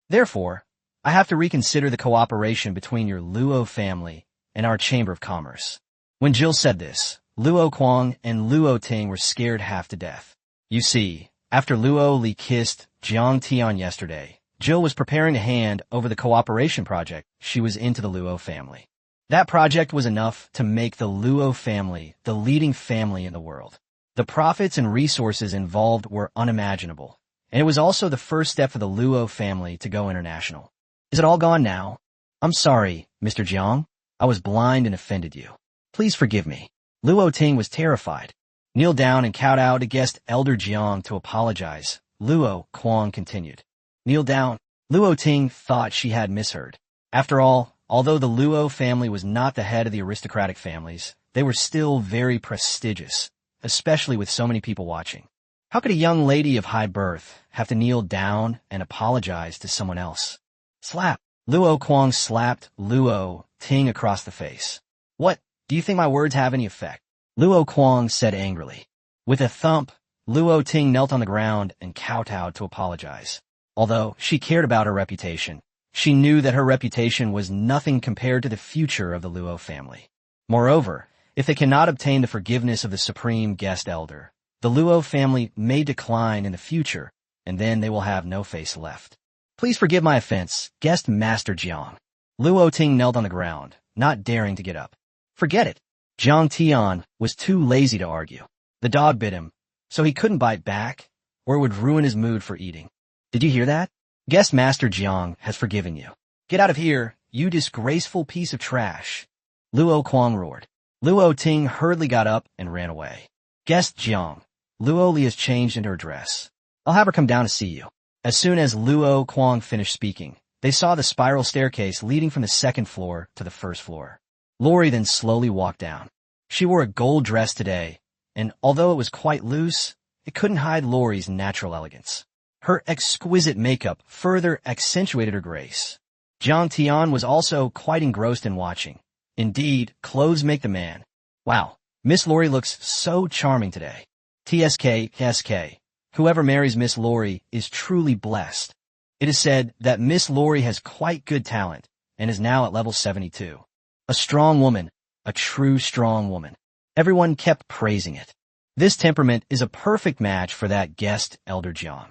Therefore, I have to reconsider the cooperation between your Luo family and our Chamber of Commerce. When Jill said this, Luo Kwong and Luo Ting were scared half to death. You see, after Luo Li kissed Jiang Tian yesterday, Jill was preparing to hand over the cooperation project she was into the Luo family. That project was enough to make the Luo family the leading family in the world. The profits and resources involved were unimaginable, and it was also the first step for the Luo family to go international. Is it all gone now? I'm sorry, Mr. Jiang. I was blind and offended you. Please forgive me. Luo Ting was terrified. Kneel down and kowtow to Guest Elder Jiang to apologize. Luo Kwong continued. Kneel down. Luo Ting thought she had misheard. After all, although the Luo family was not the head of the aristocratic families, they were still very prestigious, especially with so many people watching. How could a young lady of high birth have to kneel down and apologize to someone else? Slap. Luo Kwong slapped Luo Ting across the face. What? Do you think my words have any effect? Luo Kwong said angrily. With a thump, Luo Ting knelt on the ground and kowtowed to apologize. Although she cared about her reputation, she knew that her reputation was nothing compared to the future of the Luo family. Moreover, if they cannot obtain the forgiveness of the Supreme Guest Elder, the Luo family may decline in the future, and then they will have no face left. Please forgive my offense, Guest Master Jiang. Luo Ting knelt on the ground, not daring to get up. Forget it. Jiang Tian was too lazy to argue. The dog bit him, so he couldn't bite back, or it would ruin his mood for eating. Did you hear that? Guest Master Jiang has forgiven you. Get out of here, you disgraceful piece of trash. Luo Kwong roared. Luo Ting hurriedly got up and ran away. Guest Jiang, Luo Li has changed into her dress. I'll have her come down to see you. As soon as Luo Kwong finished speaking, they saw the spiral staircase leading from the second floor to the first floor. Lori then slowly walked down. She wore a gold dress today, and although it was quite loose, it couldn't hide Lori's natural elegance. Her exquisite makeup further accentuated her grace. Jiang Tian was also quite engrossed in watching. Indeed, clothes make the man. Wow, Miss Lori looks so charming today. TSK. Whoever marries Miss Lori is truly blessed. It is said that Miss Lori has quite good talent and is now at level 72. A strong woman, a true strong woman. Everyone kept praising it. This temperament is a perfect match for that guest, Elder Jiang.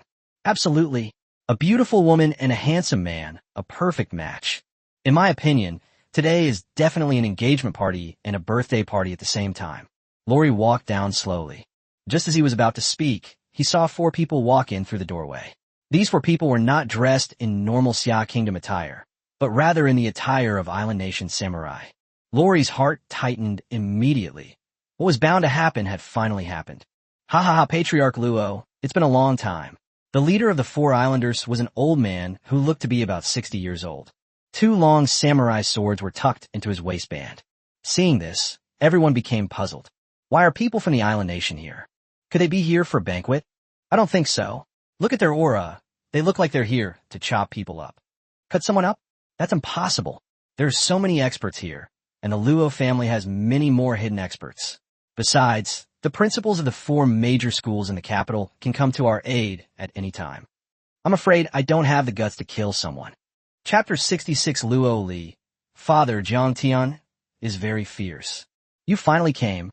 Absolutely. A beautiful woman and a handsome man, a perfect match. In my opinion, today is definitely an engagement party and a birthday party at the same time. Lori walked down slowly. Just as he was about to speak, he saw 4 people walk in through the doorway. These 4 people were not dressed in normal Xia Kingdom attire, but rather in the attire of Island Nation samurai. Lori's heart tightened immediately. What was bound to happen had finally happened. Ha ha ha, Patriarch Luo, it's been a long time. The leader of the 4 islanders was an old man who looked to be about 60 years old. 2 long samurai swords were tucked into his waistband. Seeing this, everyone became puzzled. Why are people from the Island Nation here? Could they be here for a banquet? I don't think so. Look at their aura. They look like they're here to chop people up. Cut someone up? That's impossible. There are so many experts here, and the Luo family has many more hidden experts. Besides, the principals of the 4 major schools in the capital can come to our aid at any time. I'm afraid I don't have the guts to kill someone. Chapter 66 Luo Li, Father Jiang Tian, is very fierce. You finally came.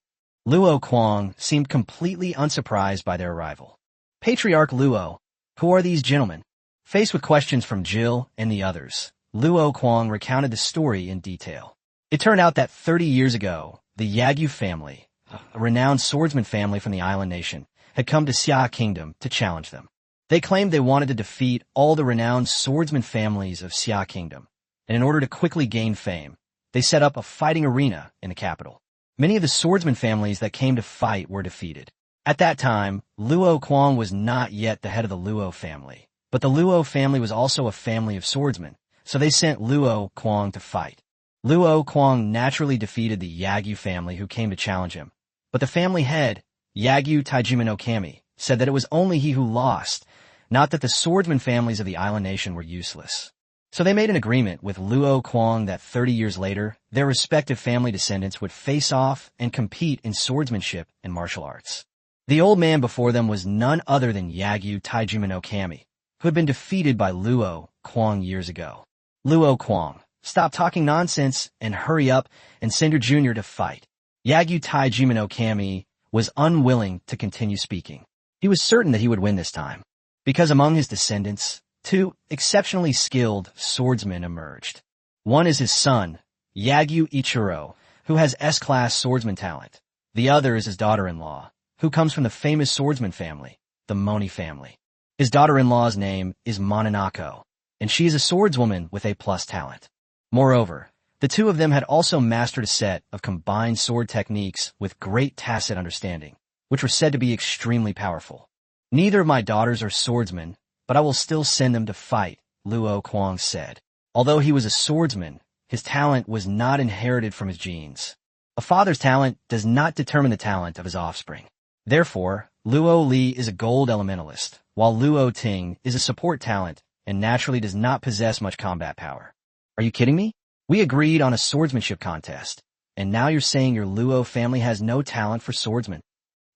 Luo Kuang seemed completely unsurprised by their arrival. Patriarch Luo, who are these gentlemen? Faced with questions from Jill and the others, Luo Kuang recounted the story in detail. It turned out that 30 years ago, the Yagyu family, a renowned swordsman family from the Island Nation, had come to Xia Kingdom to challenge them. They claimed they wanted to defeat all the renowned swordsman families of Xia Kingdom, and in order to quickly gain fame, they set up a fighting arena in the capital. Many of the swordsman families that came to fight were defeated. At that time, Luo Kuang was not yet the head of the Luo family, but the Luo family was also a family of swordsmen, so they sent Luo Kuang to fight. Luo Kuang naturally defeated the Yagyu family who came to challenge him, but the family head, Yagyu Taijima no Kami, said that it was only he who lost, not that the swordsman families of the Island Nation were useless. So they made an agreement with Luo Kuang that 30 years later, their respective family descendants would face off and compete in swordsmanship and martial arts. The old man before them was none other than Yagyu Taijima no Kami, who had been defeated by Luo Kuang years ago. Luo Kuang, stop talking nonsense and hurry up and send your junior to fight. Yagyu Taijima no Kami was unwilling to continue speaking. He was certain that he would win this time, because among his descendants, 2 exceptionally skilled swordsmen emerged. One is his son, Yagyu Ichiro, who has S-class swordsman talent. The other is his daughter-in-law, who comes from the famous swordsman family, the Moni family. His daughter-in-law's name is Mononako, and she is a swordswoman with A+ talent. Moreover, the 2 of them had also mastered a set of combined sword techniques with great tacit understanding, which were said to be extremely powerful. Neither of my daughters are swordsmen, but I will still send them to fight, Luo Kuang said. Although he was a swordsman, his talent was not inherited from his genes. A father's talent does not determine the talent of his offspring. Therefore, Luo Li is a gold elementalist, while Luo Ting is a support talent and naturally does not possess much combat power. Are you kidding me? We agreed on a swordsmanship contest, and now you're saying your Luo family has no talent for swordsmen.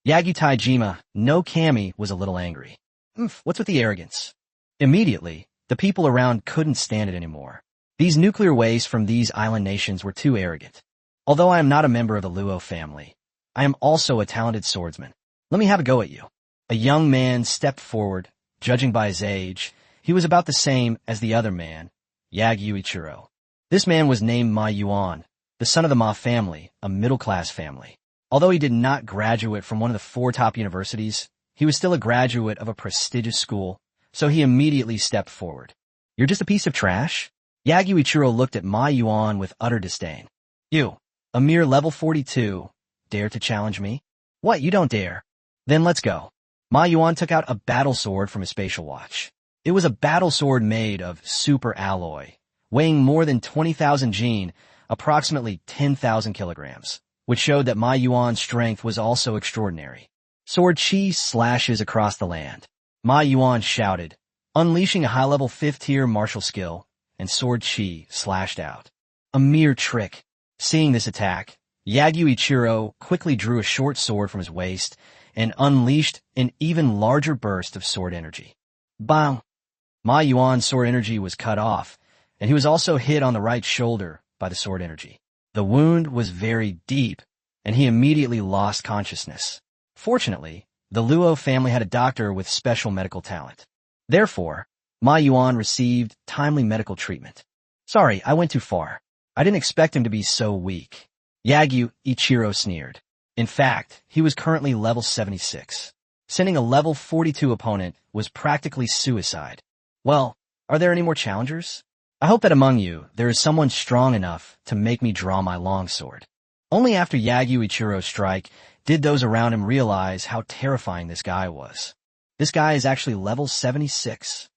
Yagyu Taijima no Kami was a little angry. What's with the arrogance? Immediately, the people around couldn't stand it anymore. These nuclear waste from these island nations were too arrogant. Although I am not a member of the Luo family, I am also a talented swordsman. Let me have a go at you. A young man stepped forward. Judging by his age, he was about the same as the other man, Yagyu Ichiro. This man was named Ma Yuan, the son of the Ma family, a middle-class family. Although he did not graduate from one of the 4 top universities, he was still a graduate of a prestigious school, so he immediately stepped forward. You're just a piece of trash? Yagyu Ichiro looked at Ma Yuan with utter disdain. You, a mere level 42, dare to challenge me? What, you don't dare? Then let's go. Ma Yuan took out a battle sword from his spatial watch. It was a battle sword made of super alloy, weighing more than 20,000 jin, approximately 10,000 kilograms, which showed that Ma Yuan's strength was also extraordinary. Sword chi slashes across the land. Ma Yuan shouted, unleashing a high-level 5th-tier martial skill, and sword chi slashed out. A mere trick. Seeing this attack, Yagyu Ichiro quickly drew a short sword from his waist and unleashed an even larger burst of sword energy. Bang! Ma Yuan's sword energy was cut off, and he was also hit on the right shoulder by the sword energy. The wound was very deep, and he immediately lost consciousness. Fortunately, the Luo family had a doctor with special medical talent. Therefore, Ma Yuan received timely medical treatment. Sorry, I went too far. I didn't expect him to be so weak. Yagyu Ichiro sneered. In fact, he was currently level 76. Sending a level 42 opponent was practically suicide. Well, are there any more challengers? I hope that among you, there is someone strong enough to make me draw my longsword. Only after Yagyu Ichiro's strike did those around him realize how terrifying this guy was. This guy is actually level 76.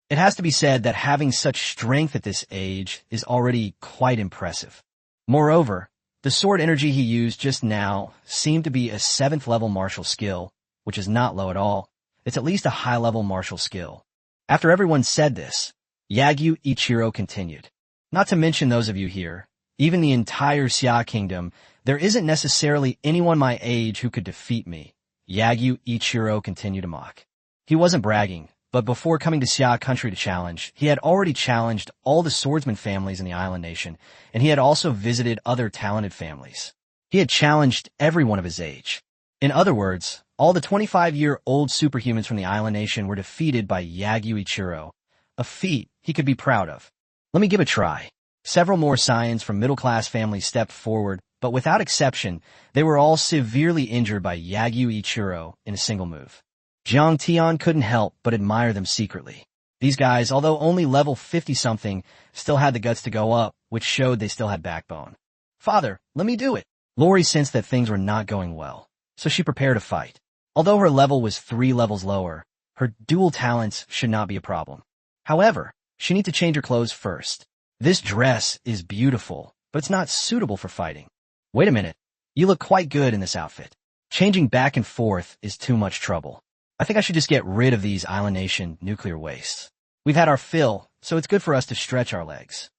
It has to be said that having such strength at this age is already quite impressive. Moreover, the sword energy he used just now seemed to be a 7th level martial skill, which is not low at all. It's at least a high level martial skill. After everyone said this, Yagyu Ichiro continued. Not to mention those of you here, even the entire Xia Kingdom, there isn't necessarily anyone my age who could defeat me. Yagyu Ichiro continued to mock. He wasn't bragging, but before coming to Xia country to challenge, he had already challenged all the swordsman families in the island nation, and he had also visited other talented families. He had challenged everyone of his age. In other words, all the 25-year-old superhumans from the island nation were defeated by Yagyu Ichiro, a feat he could be proud of. Let me give a try. Several more Saiyans from middle-class families stepped forward, but without exception, they were all severely injured by Yagyu Ichiro in a single move. Jiang Tian couldn't help but admire them secretly. These guys, although only level 50-something, still had the guts to go up, which showed they still had backbone. Father, let me do it. Lori sensed that things were not going well, so she prepared to fight. Although her level was 3 levels lower, her dual talents should not be a problem. However, she needs to change her clothes first. This dress is beautiful, but it's not suitable for fighting. Wait a minute. You look quite good in this outfit. Changing back and forth is too much trouble. I think I should just get rid of these Island Nation nuclear wastes. We've had our fill, so it's good for us to stretch our legs.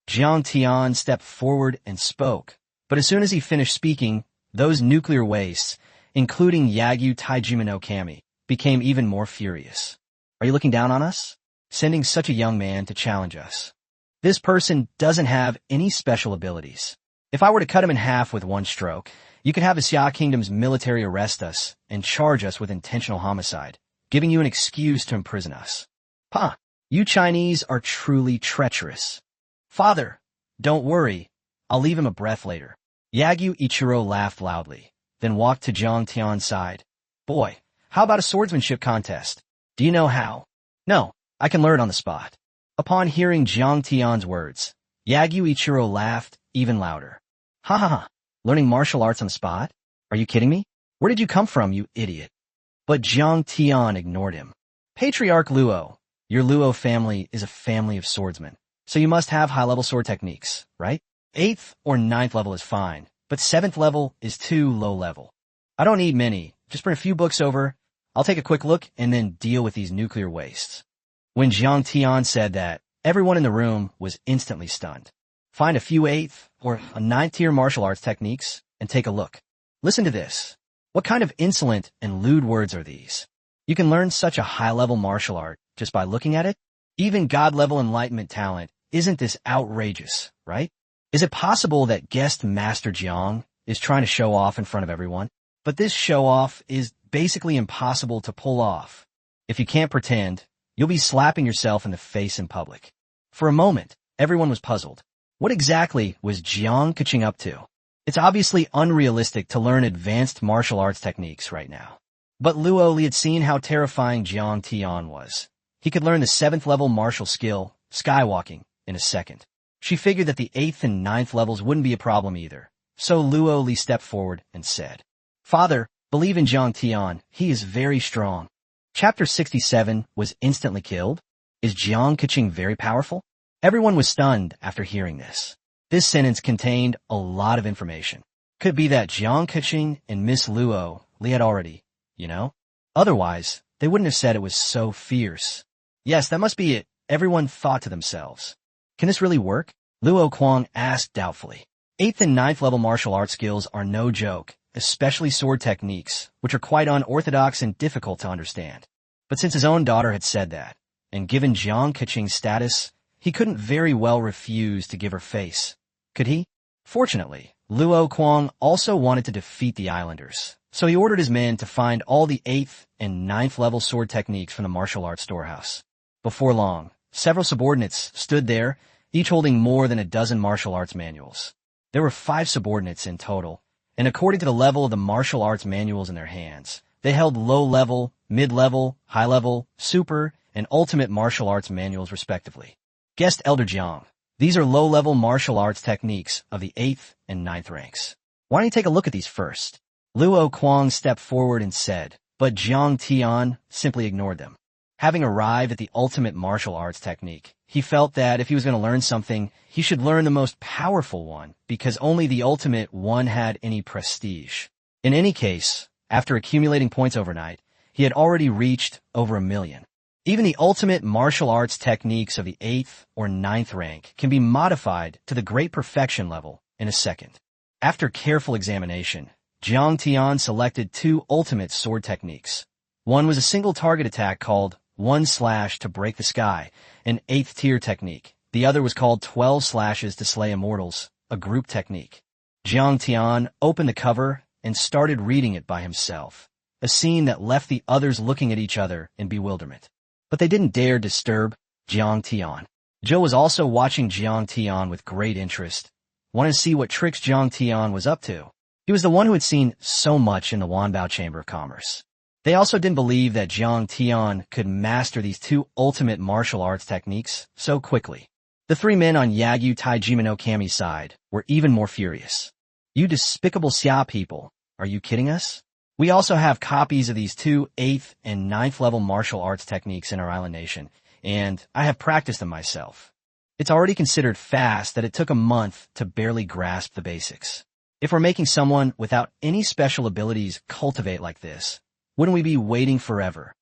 Jiang Tian stepped forward and spoke, but as soon as he finished speaking, those nuclear wastes, including Yagyu Taijima no Kami, became even more furious. Are you looking down on us? Sending such a young man to challenge us. This person doesn't have any special abilities. If I were to cut him in half with one stroke, you could have the Xia Kingdom's military arrest us and charge us with intentional homicide, giving you an excuse to imprison us. Pa, you Chinese are truly treacherous. Father, don't worry. I'll leave him a breath later. Yagyu Ichiro laughed loudly, then walked to Jiang Tian's side. Boy, how about a swordsmanship contest? Do you know how? No, I can learn on the spot. Upon hearing Jiang Tian's words, Yagyu Ichiro laughed even louder. Ha ha ha. Learning martial arts on the spot? Are you kidding me? Where did you come from, you idiot? But Jiang Tian ignored him. Patriarch Luo, your Luo family is a family of swordsmen, so you must have high-level sword techniques, right? 8th or 9th level is fine, but 7th level is too low level. I don't need many. Just bring a few books over. I'll take a quick look and then deal with these nuclear wastes. When Jiang Tian said that, everyone in the room was instantly stunned. Find a few 8th or a 9th tier martial arts techniques and take a look. Listen to this. What kind of insolent and lewd words are these? You can learn such a high-level martial art just by looking at it? Even God-level enlightenment talent isn't this outrageous, right? Is it possible that guest Master Jiang is trying to show off in front of everyone? But this show-off is basically impossible to pull off. If you can't pretend, you'll be slapping yourself in the face in public. For a moment, everyone was puzzled. What exactly was Jiang Keqing up to? It's obviously unrealistic to learn advanced martial arts techniques right now. But Luo Li had seen how terrifying Jiang Tian was. He could learn the 7th level martial skill, skywalking, in a second. She figured that the 8th and 9th levels wouldn't be a problem either. So Luo Li stepped forward and said, Father, believe in Jiang Tian. He is very strong. Chapter 67 was instantly killed. Is Jiang Keqing very powerful? Everyone was stunned after hearing this. This sentence contained a lot of information. Could be that Jiang Keqing and Miss Luo Li had already, Otherwise, they wouldn't have said it was so fierce. Yes, that must be it, everyone thought to themselves. Can this really work? Luo Kuang asked doubtfully. 8th and 9th level martial arts skills are no joke, especially sword techniques, which are quite unorthodox and difficult to understand. But since his own daughter had said that, and given Jiang Keqing's status, he couldn't very well refuse to give her face. Could he? Fortunately, Luo Kuang also wanted to defeat the islanders, so he ordered his men to find all the 8th and 9th level sword techniques from the martial arts storehouse. Before long, several subordinates stood there, each holding more than a dozen martial arts manuals. There were 5 subordinates in total, and according to the level of the martial arts manuals in their hands, they held low-level, mid-level, high-level, super, and ultimate martial arts manuals respectively. Guest Elder Jiang. These are low-level martial arts techniques of the 8th and 9th ranks. Why don't you take a look at these first? Luo Kuang stepped forward and said, but Jiang Tian simply ignored them. Having arrived at the ultimate martial arts technique, he felt that if he was going to learn something, he should learn the most powerful one, because only the ultimate one had any prestige. In any case, after accumulating points overnight, he had already reached over 1 million. Even the ultimate martial arts techniques of the 8th or 9th rank can be modified to the great perfection level in a second. After careful examination, Jiang Tian selected 2 ultimate sword techniques. One was a single target attack called 1 slash to break the sky, an 8th tier technique. The other was called 12 slashes to slay immortals, a group technique. Jiang Tian opened the cover and started reading it by himself, a scene that left the others looking at each other in bewilderment. But they didn't dare disturb Jiang Tian. Zhou was also watching Jiang Tian with great interest, wanted to see what tricks Jiang Tian was up to. He was the one who had seen so much in the Wanbao Chamber of Commerce. They also didn't believe that Jiang Tian could master these 2 ultimate martial arts techniques so quickly. The 3 men on Yagyu Taijima no Kami's side were even more furious. You despicable Xia people, are you kidding us? We also have copies of these 2 8th and 9th level martial arts techniques in our island nation, and I have practiced them myself. It's already considered fast that it took a month to barely grasp the basics. If we're making someone without any special abilities cultivate like this, wouldn't we be waiting forever?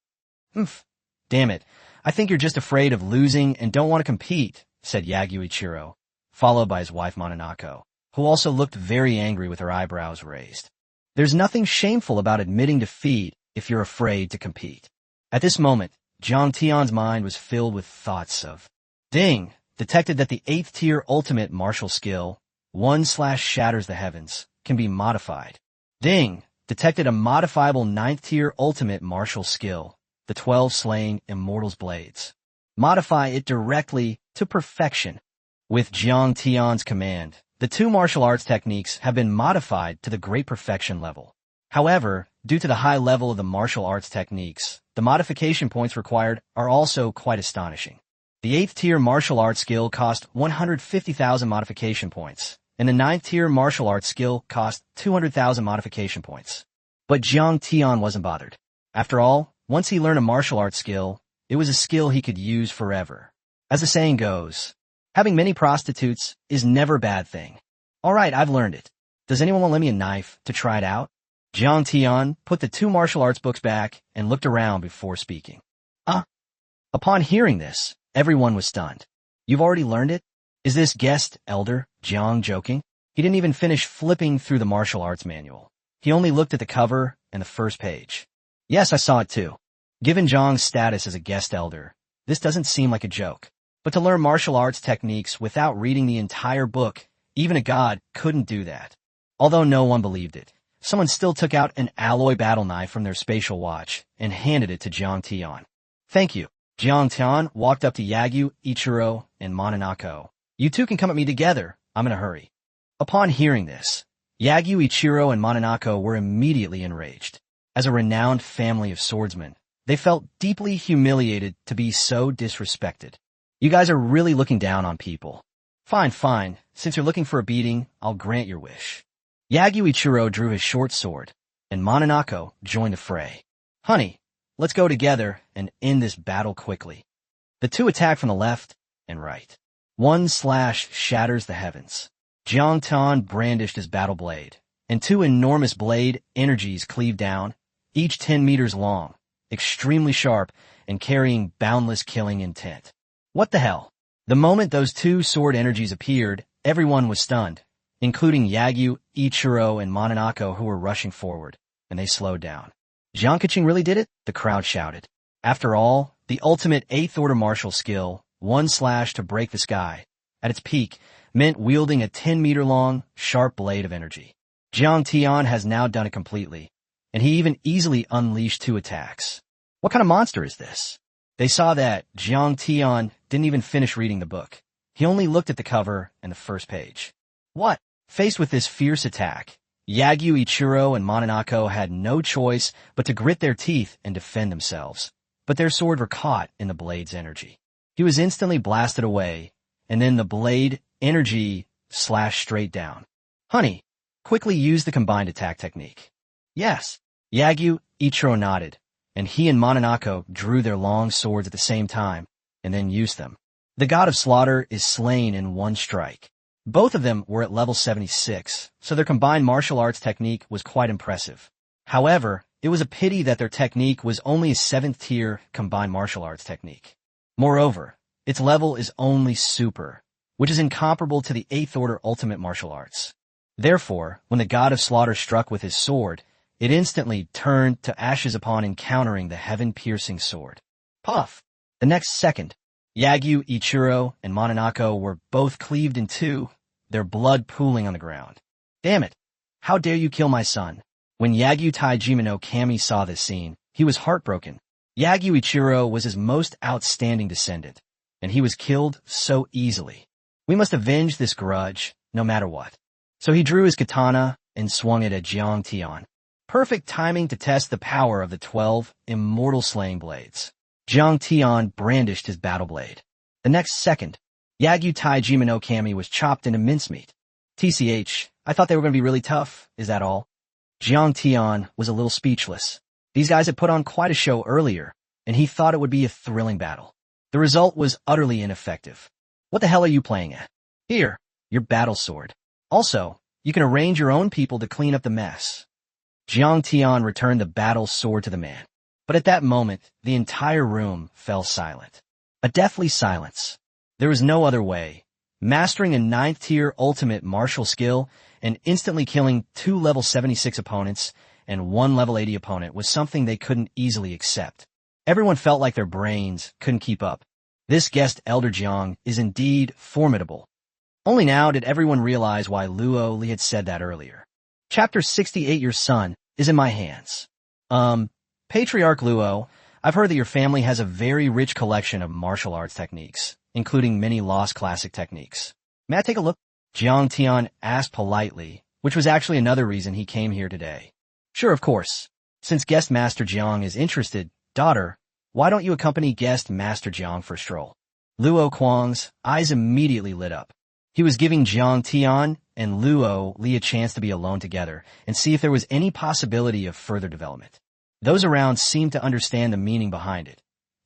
Damn it, I think you're just afraid of losing and don't want to compete, said Yagyu Ichiro, followed by his wife Mononako, who also looked very angry with her eyebrows raised. There's nothing shameful about admitting defeat if you're afraid to compete. At this moment, Jiang Tian's mind was filled with thoughts of, ding, detected that the 8th tier ultimate martial skill, 1 slash shatters the heavens, can be modified. Ding, detected a modifiable 9th tier ultimate martial skill, the 12 slaying immortals blades. Modify it directly to perfection. With Jiang Tian's command, the 2 martial arts techniques have been modified to the great perfection level. However, due to the high level of the martial arts techniques, the modification points required are also quite astonishing. The 8th tier martial arts skill cost 150,000 modification points, and the 9th tier martial arts skill cost 200,000 modification points. But Jiang Tian wasn't bothered. After all, once he learned a martial arts skill, it was a skill he could use forever. As the saying goes, having many prostitutes is never a bad thing. All right, I've learned it. Does anyone want to lend me a knife to try it out? Jiang Tian put the 2 martial arts books back and looked around before speaking. Upon hearing this, everyone was stunned. You've already learned it? Is this guest elder Jiang joking? He didn't even finish flipping through the martial arts manual. He only looked at the cover and the first page. Yes, I saw it too. Given Jiang's status as a guest elder, this doesn't seem like a joke. But to learn martial arts techniques without reading the entire book, even a god couldn't do that. Although no one believed it, someone still took out an alloy battle knife from their spatial watch and handed it to Jiang Tian. Thank you. Jiang Tian walked up to Yagyu, Ichiro, and Mononako. You 2 can come at me together. I'm in a hurry. Upon hearing this, Yagyu, Ichiro, and Mononako were immediately enraged. As a renowned family of swordsmen, they felt deeply humiliated to be so disrespected. You guys are really looking down on people. Fine. Since you're looking for a beating, I'll grant your wish. Yagyu Ichiro drew his short sword, and Mononako joined the fray. Honey, let's go together and end this battle quickly. The 2 attack from the left and right. 1 slash shatters the heavens. Jiang Tian brandished his battle blade, and 2 enormous blade energies cleaved down, each 10 meters long, extremely sharp, and carrying boundless killing intent. What the hell? The moment those two sword energies appeared, everyone was stunned, including Yagyu, Ichiro, and Mononako, who were rushing forward, and they slowed down. Jiang Keqing really did it? The crowd shouted. After all, the ultimate 8th order martial skill, one slash to break the sky, at its peak, meant wielding a 10-meter-long, sharp blade of energy. Jiang Tian has now done it completely, and he even easily unleashed 2 attacks. What kind of monster is this? They saw that Jiang Tian didn't even finish reading the book. He only looked at the cover and the first page. What? Faced with this fierce attack, Yagyu, Ichiro, and Mononako had no choice but to grit their teeth and defend themselves. But their swords were caught in the blade's energy. He was instantly blasted away, and then the blade energy slashed straight down. Honey, quickly use the combined attack technique. Yes. Yagyu, Ichiro nodded, and he and Mononako drew their long swords at the same time, and then used them. The god of slaughter is slain in one strike. Both of them were at level 76, so their combined martial arts technique was quite impressive. However, it was a pity that their technique was only a 7th tier combined martial arts technique. Moreover, its level is only super, which is incomparable to the 8th order ultimate martial arts. Therefore, when the god of slaughter struck with his sword, it instantly turned to ashes upon encountering the heaven-piercing sword. Puff! The next second, Yagyu, Ichiro, and Mononako were both cleaved in 2, their blood pooling on the ground. Damn it! How dare you kill my son? When Yagyu Taijima no Kami saw this scene, he was heartbroken. Yagyu Ichiro was his most outstanding descendant, and he was killed so easily. We must avenge this grudge, no matter what. So he drew his katana and swung it at Jiang Tian. Perfect timing to test the power of the 12 immortal slaying blades. Jiang Tian brandished his battle blade. The next second, Yagyu Taijima no Kami was chopped into mincemeat. TCH, I thought they were going to be really tough, is that all? Jiang Tian was a little speechless. These guys had put on quite a show earlier, and he thought it would be a thrilling battle. The result was utterly ineffective. What the hell are you playing at? Here, your battle sword. Also, you can arrange your own people to clean up the mess. Jiang Tian returned the battle sword to the man. But at that moment, the entire room fell silent. A deathly silence. There was no other way. Mastering a 9th tier ultimate martial skill and instantly killing 2 level 76 opponents and 1 level 80 opponent was something they couldn't easily accept. Everyone felt like their brains couldn't keep up. This guest Elder Jiang is indeed formidable. Only now did everyone realize why Luo Li had said that earlier. Chapter 68, your son, is in my hands. Patriarch Luo, I've heard that your family has a very rich collection of martial arts techniques, including many lost classic techniques. May I take a look? Jiang Tian asked politely, which was actually another reason he came here today. Sure, of course. Since Guest Master Jiang is interested, daughter, why don't you accompany Guest Master Jiang for a stroll? Luo Kuang's eyes immediately lit up. He was giving Jiang Tian and Luo Li a chance to be alone together and see if there was any possibility of further development. Those around seemed to understand the meaning behind it,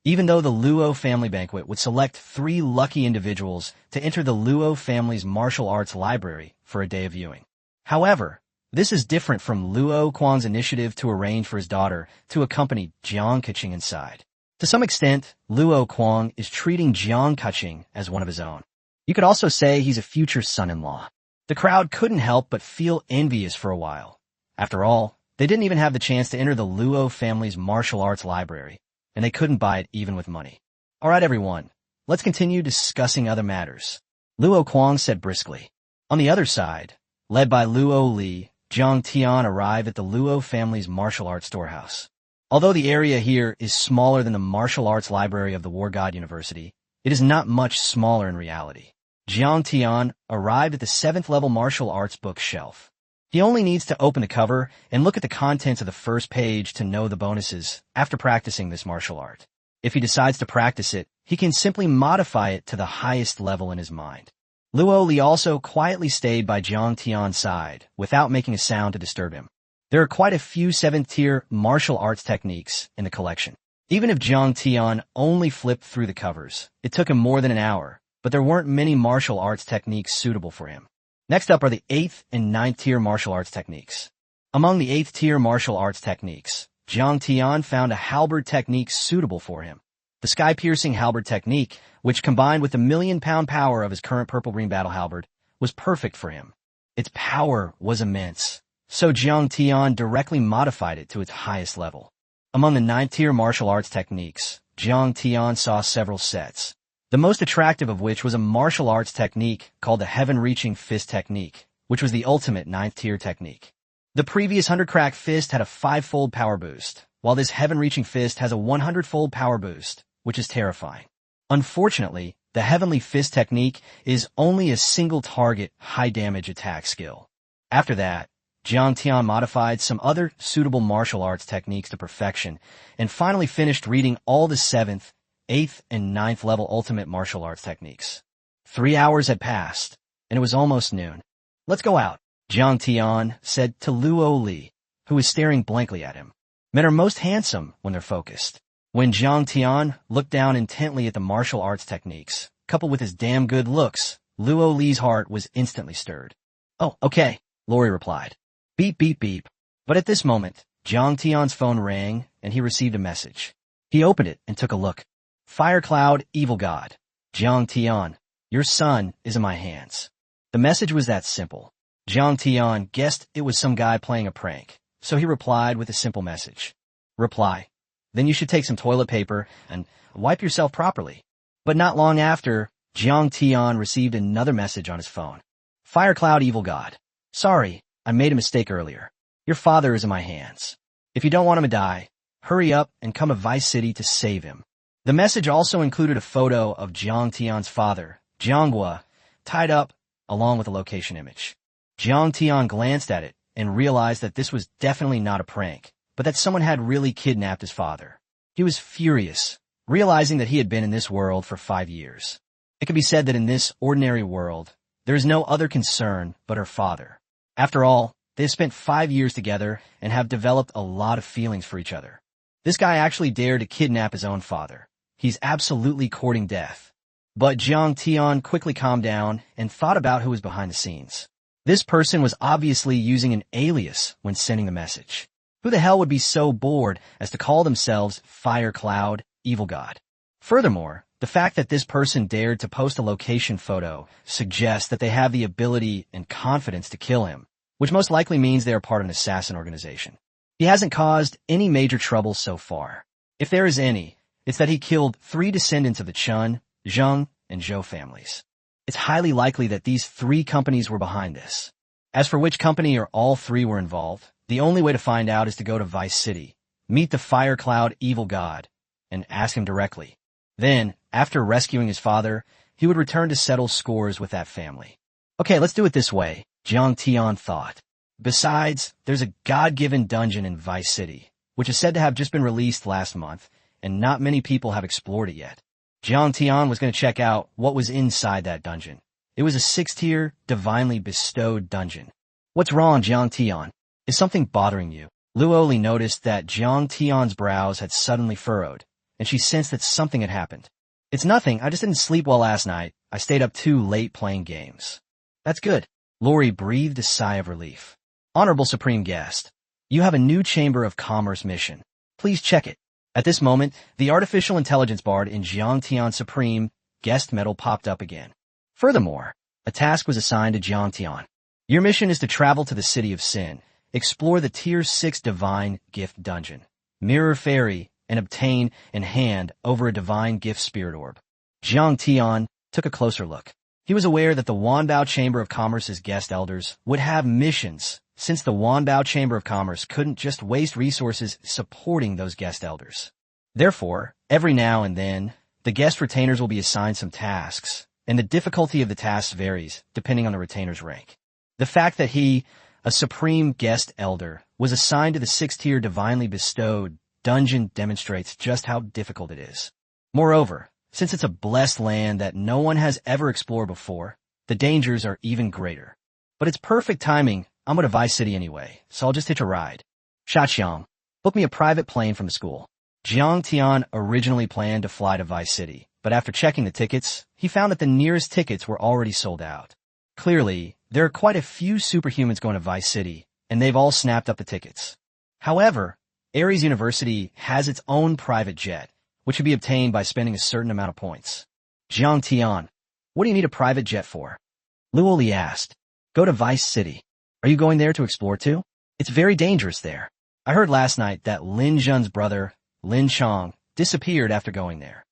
even though the Luo family banquet would select 3 lucky individuals to enter the Luo family's martial arts library for a day of viewing. However, this is different from Luo Kuang's initiative to arrange for his daughter to accompany Jiang Keqing inside. To some extent, Luo Kuang is treating Jiang Keqing as one of his own. You could also say he's a future son-in-law. The crowd couldn't help but feel envious for a while. After all, they didn't even have the chance to enter the Luo family's martial arts library, and they couldn't buy it even with money. All right, everyone, let's continue discussing other matters, Luo Kuang said briskly. On the other side, led by Luo Li, Jiang Tian arrived at the Luo family's martial arts storehouse. Although the area here is smaller than the martial arts library of the War God University, it is not much smaller in reality. Jiang Tian arrived at the 7th level martial arts bookshelf. He only needs to open the cover and look at the contents of the first page to know the bonuses after practicing this martial art. If he decides to practice it, he can simply modify it to the highest level in his mind. Luo Li also quietly stayed by Jiang Tian's side without making a sound to disturb him. There are quite a few 7th tier martial arts techniques in the collection. Even if Jiang Tian only flipped through the covers, it took him more than an hour, but there weren't many martial arts techniques suitable for him. Next up are the 8th and 9th tier martial arts techniques. Among the 8th tier martial arts techniques, Jiang Tian found a halberd technique suitable for him. The sky-piercing halberd technique, which combined with the million-pound power of his current purple-green battle halberd, was perfect for him. Its power was immense, so Jiang Tian directly modified it to its highest level. Among the 9th-tier martial arts techniques, Jiang Tian saw several sets, the most attractive of which was a martial arts technique called the Heaven-Reaching Fist technique, which was the ultimate 9th-tier technique. The previous 100-crack fist had a 5-fold power boost, while this Heaven-Reaching Fist has a 100-fold power boost, which is terrifying. Unfortunately, the Heavenly Fist technique is only a single-target, high-damage attack skill. After that, Jiang Tian modified some other suitable martial arts techniques to perfection, and finally finished reading all the 7th, 8th, and 9th level ultimate martial arts techniques. 3 hours had passed, and it was almost noon. "Let's go out," Jiang Tian said to Luo Li, who was staring blankly at him. Men are most handsome when they're focused. When Jiang Tian looked down intently at the martial arts techniques, coupled with his damn good looks, Luo Li's heart was instantly stirred. "Oh, okay," Lori replied. Beep, beep, beep. But at this moment, Jiang Tian's phone rang, and he received a message. He opened it and took a look. "Fire Cloud, evil god. Jiang Tian, your son is in my hands." The message was that simple. Jiang Tian guessed it was some guy playing a prank, so he replied with a simple message. Reply. Then you should take some toilet paper and wipe yourself properly. But not long after, Jiang Tian received another message on his phone. Fire Cloud, evil god. Sorry, I made a mistake earlier. Your father is in my hands. If you don't want him to die, hurry up and come to Vice City to save him. The message also included a photo of Jiang Tian's father, Jianghua, tied up, along with a location image. Jiang Tian glanced at it and realized that this was definitely not a prank, but that someone had really kidnapped his father. He was furious, realizing that he had been in this world for 5 years. It can be said that in this ordinary world, there is no other concern but her father. After all, they have spent 5 years together and have developed a lot of feelings for each other. This guy actually dared to kidnap his own father. He's absolutely courting death. But Jiang Tian quickly calmed down and thought about who was behind the scenes. This person was obviously using an alias when sending the message. Who the hell would be so bored as to call themselves Fire Cloud, Evil God? Furthermore, the fact that this person dared to post a location photo suggests that they have the ability and confidence to kill him, which most likely means they are part of an assassin organization. He hasn't caused any major trouble so far. If there is any, it's that he killed 3 descendants of the Chun, Zheng, and Zhou families. It's highly likely that these 3 companies were behind this. As for which company or all 3 were involved, the only way to find out is to go to Vice City, meet the Fire Cloud Evil God, and ask him directly. Then, after rescuing his father, he would return to settle scores with that family. Okay, let's do it this way, Jiang Tian thought. Besides, there's a God-given dungeon in Vice City, which is said to have just been released last month, and not many people have explored it yet. Jiang Tian was going to check out what was inside that dungeon. It was a 6th-tier, divinely bestowed dungeon. What's wrong, Jiang Tian? Is something bothering you? Luo Li noticed that Jiang Tian's brows had suddenly furrowed, and she sensed that something had happened. It's nothing, I just didn't sleep well last night. I stayed up too late playing games. That's good. Lori breathed a sigh of relief. Honorable Supreme Guest, you have a new Chamber of Commerce mission. Please check it. At this moment, the artificial intelligence bar in Jiang Tian's Supreme Guest medal popped up again. Furthermore, a task was assigned to Jiang Tian. Your mission is to travel to the City of Sin, explore the Tier 6 Divine Gift Dungeon, Mirror Fairy, and obtain and hand over a Divine Gift Spirit Orb. Jiang Tian took a closer look. He was aware that the Wanbao Chamber of Commerce's guest elders would have missions, since the Wanbao Chamber of Commerce couldn't just waste resources supporting those guest elders. Therefore, every now and then, the guest retainers will be assigned some tasks, and the difficulty of the tasks varies depending on the retainer's rank. The fact that he, a supreme guest elder, was assigned to the 6th-tier divinely bestowed dungeon demonstrates just how difficult it is. Moreover, since it's a blessed land that no one has ever explored before, the dangers are even greater. But it's perfect timing. I'm going to Vice City anyway, so I'll just hitch a ride. Xiaqiang, book me a private plane from the school. Jiang Tian originally planned to fly to Vice City, but after checking the tickets, he found that the nearest tickets were already sold out. Clearly, there are quite a few superhumans going to Vice City, and they've all snapped up the tickets. However, Aries University has its own private jet, which can be obtained by spending a certain amount of points. Jiang Tian, what do you need a private jet for? Luo Li asked. Go to Vice City. Are you going there to explore too? It's very dangerous there. I heard last night that Lin Zhen's brother, Lin Chong, disappeared after going there.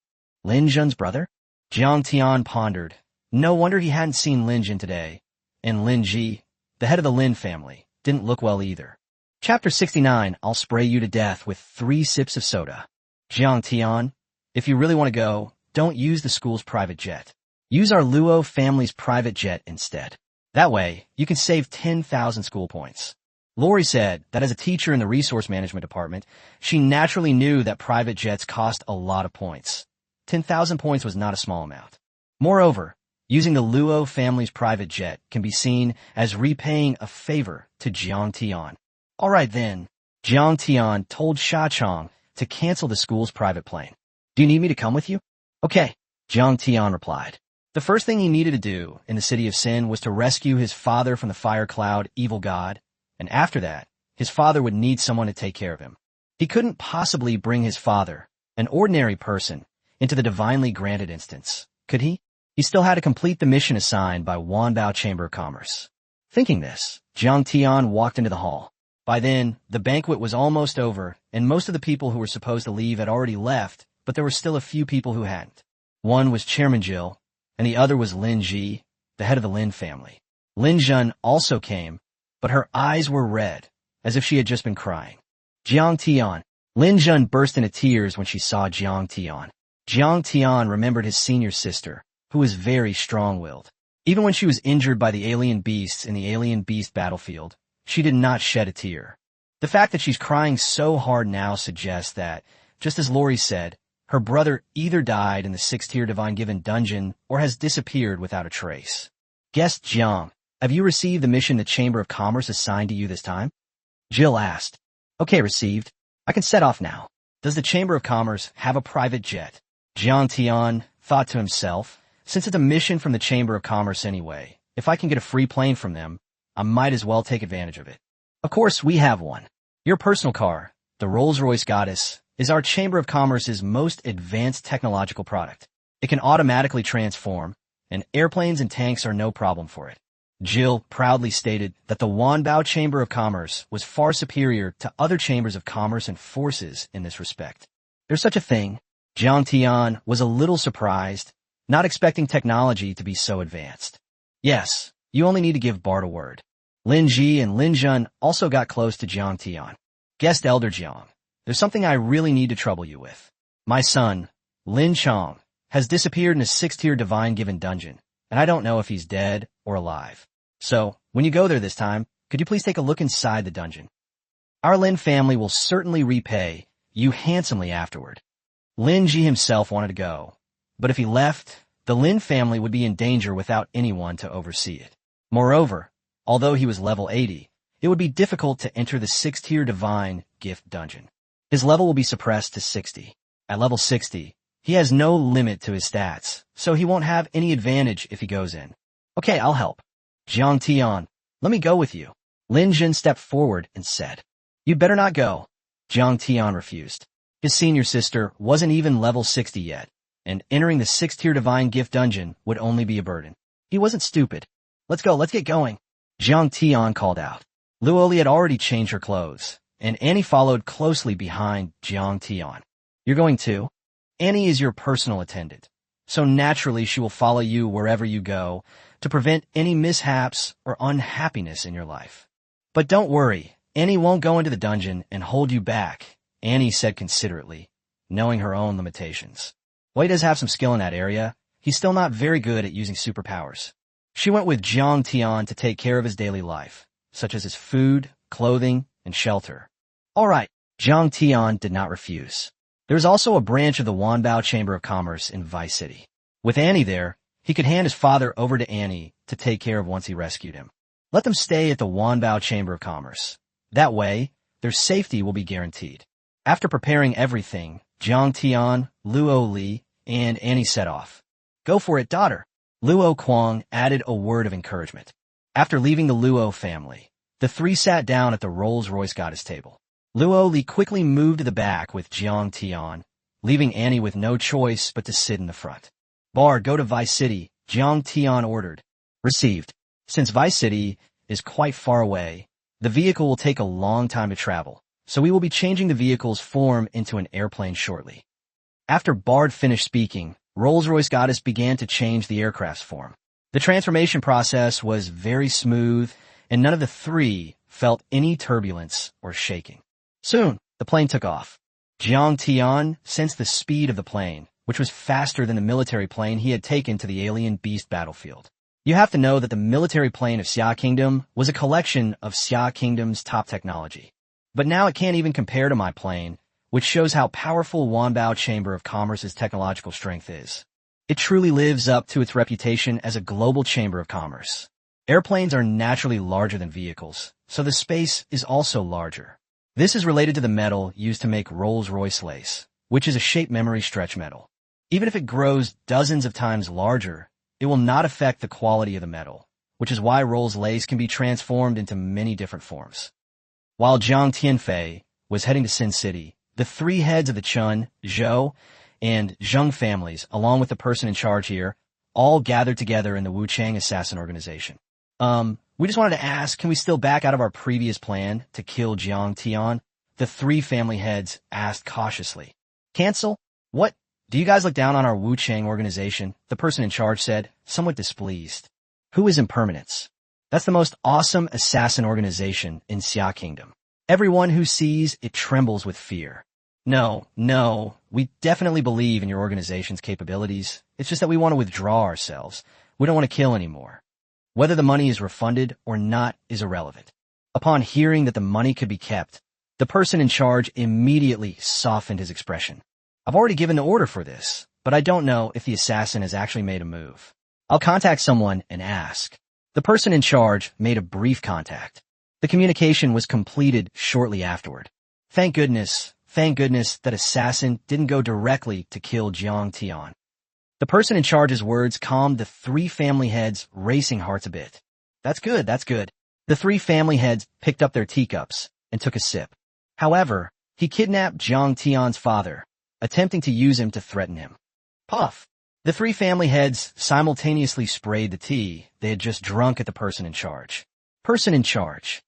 Lin Zhen's brother? Jiang Tian pondered. No wonder he hadn't seen Lin Zhen today. And Lin Ji, the head of the Lin family, didn't look well either. Chapter 69, I'll spray you to death with 3 sips of soda. Jiang Tian, if you really want to go, don't use the school's private jet. Use our Luo family's private jet instead. That way, you can save 10,000 school points. Lori said that as a teacher in the resource management department, she naturally knew that private jets cost a lot of points. 10,000 points was not a small amount. Moreover, using the Luo family's private jet can be seen as repaying a favor to Jiang Tian. All right then, Jiang Tian told Sha Chong to cancel the school's private plane. Do you need me to come with you? Okay, Jiang Tian replied. The first thing he needed to do in the city of Sin was to rescue his father from the fire cloud, evil god, and after that, his father would need someone to take care of him. He couldn't possibly bring his father, an ordinary person, into the divinely granted instance, could he? He still had to complete the mission assigned by Wanbao Chamber of Commerce. Thinking this, Jiang Tian walked into the hall. By then, the banquet was almost over, and most of the people who were supposed to leave had already left, but there were still a few people who hadn't. One was Chairman Jill, and the other was Lin Ji, the head of the Lin family. Lin Zhen also came, but her eyes were red, as if she had just been crying. Jiang Tian. Lin Zhen burst into tears when she saw Jiang Tian. Jiang Tian remembered his senior sister, who was very strong-willed. Even when she was injured by the alien beasts in the alien beast battlefield, she did not shed a tear. The fact that she's crying so hard now suggests that, just as Lori said, her brother either died in the 6th-tier Divine Given dungeon or has disappeared without a trace. Guest Jiang, have you received the mission the Chamber of Commerce assigned to you this time? Jill asked. Okay, received. I can set off now. Does the Chamber of Commerce have a private jet? Jiang Tian thought to himself, since it's a mission from the Chamber of Commerce anyway, if I can get a free plane from them, I might as well take advantage of it. Of course, we have one. Your personal car, the Rolls-Royce Goddess, is our Chamber of Commerce's most advanced technological product. It can automatically transform, and airplanes and tanks are no problem for it. Jill proudly stated that the Wanbao Chamber of Commerce was far superior to other chambers of commerce and forces in this respect. There's such a thing. Jiang Tian was a little surprised, not expecting technology to be so advanced. Yes, you only need to give Bart a word. Lin Ji and Lin Zhen also got close to Jiang Tian. Guest Elder Jiang, there's something I really need to trouble you with. My son, Lin Chong, has disappeared in a 6th-tier Divine Given dungeon, and I don't know if he's dead or alive. So, when you go there this time, could you please take a look inside the dungeon? Our Lin family will certainly repay you handsomely afterward. Lin Ji himself wanted to go, but if he left, the Lin family would be in danger without anyone to oversee it. Moreover, although he was level 80, it would be difficult to enter the 6th-tier Divine Gift dungeon. His level will be suppressed to 60. At level 60, he has no limit to his stats, so he won't have any advantage if he goes in. Okay, I'll help. Jiang Tian, let me go with you. Lin Zhen stepped forward and said. You'd better not go. Jiang Tian refused. His senior sister wasn't even level 60 yet, and entering the 6th-tier Divine Gift dungeon would only be a burden. He wasn't stupid. Let's go, let's get going. Jiang Tian called out. Luo Li had already changed her clothes, and Annie followed closely behind Jiang Tian. You're going too? Annie is your personal attendant, so naturally she will follow you wherever you go to prevent any mishaps or unhappiness in your life. But don't worry, Annie won't go into the dungeon and hold you back, Annie said considerately, knowing her own limitations. While he does have some skill in that area, he's still not very good at using superpowers. She went with Jiang Tian to take care of his daily life, such as his food, clothing, and shelter. All right, Jiang Tian did not refuse. There was also a branch of the Wanbao Chamber of Commerce in Vice City. With Annie there, he could hand his father over to Annie to take care of once he rescued him. Let them stay at the Wanbao Chamber of Commerce. That way, their safety will be guaranteed. After preparing everything, Jiang Tian, Luo Li, and Annie set off. Go for it, daughter. Luo Kuang added a word of encouragement. After leaving the Luo family, the three sat down at the Rolls-Royce Goddess table. Luo Li quickly moved to the back with Jiang Tian, leaving Annie with no choice but to sit in the front. Bard, go to Vice City, Jiang Tian ordered. Received. Since Vice City is quite far away, the vehicle will take a long time to travel, so we will be changing the vehicle's form into an airplane shortly. After Bard finished speaking, Rolls-Royce Goddess began to change the aircraft's form. The transformation process was very smooth, and none of the three felt any turbulence or shaking. Soon, the plane took off. Jiang Tian sensed the speed of the plane, which was faster than the military plane he had taken to the alien beast battlefield. You have to know that the military plane of Xia Kingdom was a collection of Xia Kingdom's top technology. But now it can't even compare to my plane, which shows how powerful Wanbao Chamber of Commerce's technological strength is. It truly lives up to its reputation as a global chamber of commerce. Airplanes are naturally larger than vehicles, so the space is also larger. This is related to the metal used to make Rolls-Royce lace, which is a shape memory stretch metal. Even if it grows dozens of times larger, it will not affect the quality of the metal, which is why Rolls lace can be transformed into many different forms. While Jiang Tianfei was heading to Sin City, the three heads of the Chun, Zhou, and Zheng families, along with the person in charge here, all gathered together in the Wuchang assassin organization. We just wanted to ask, can we still back out of our previous plan to kill Jiang Tian? The three family heads asked cautiously. Cancel? What? Do you guys look down on our Wuchang organization? The person in charge said, somewhat displeased. Who is Impermanence? That's the most awesome assassin organization in Xia Kingdom. Everyone who sees it trembles with fear. No, we definitely believe in your organization's capabilities. It's just that we want to withdraw ourselves. We don't want to kill anymore. Whether the money is refunded or not is irrelevant. Upon hearing that the money could be kept, the person in charge immediately softened his expression. I've already given the order for this, but I don't know if the assassin has actually made a move. I'll contact someone and ask. The person in charge made a brief contact. The communication was completed shortly afterward. Thank goodness that assassin didn't go directly to kill Jiang Tian. The person in charge's words calmed the three family heads' racing hearts a bit. That's good. The three family heads picked up their teacups and took a sip. However, he kidnapped Jiang Tian's father, attempting to use him to threaten him. Puff! The three family heads simultaneously sprayed the tea they had just drunk at the person in charge. Person in charge.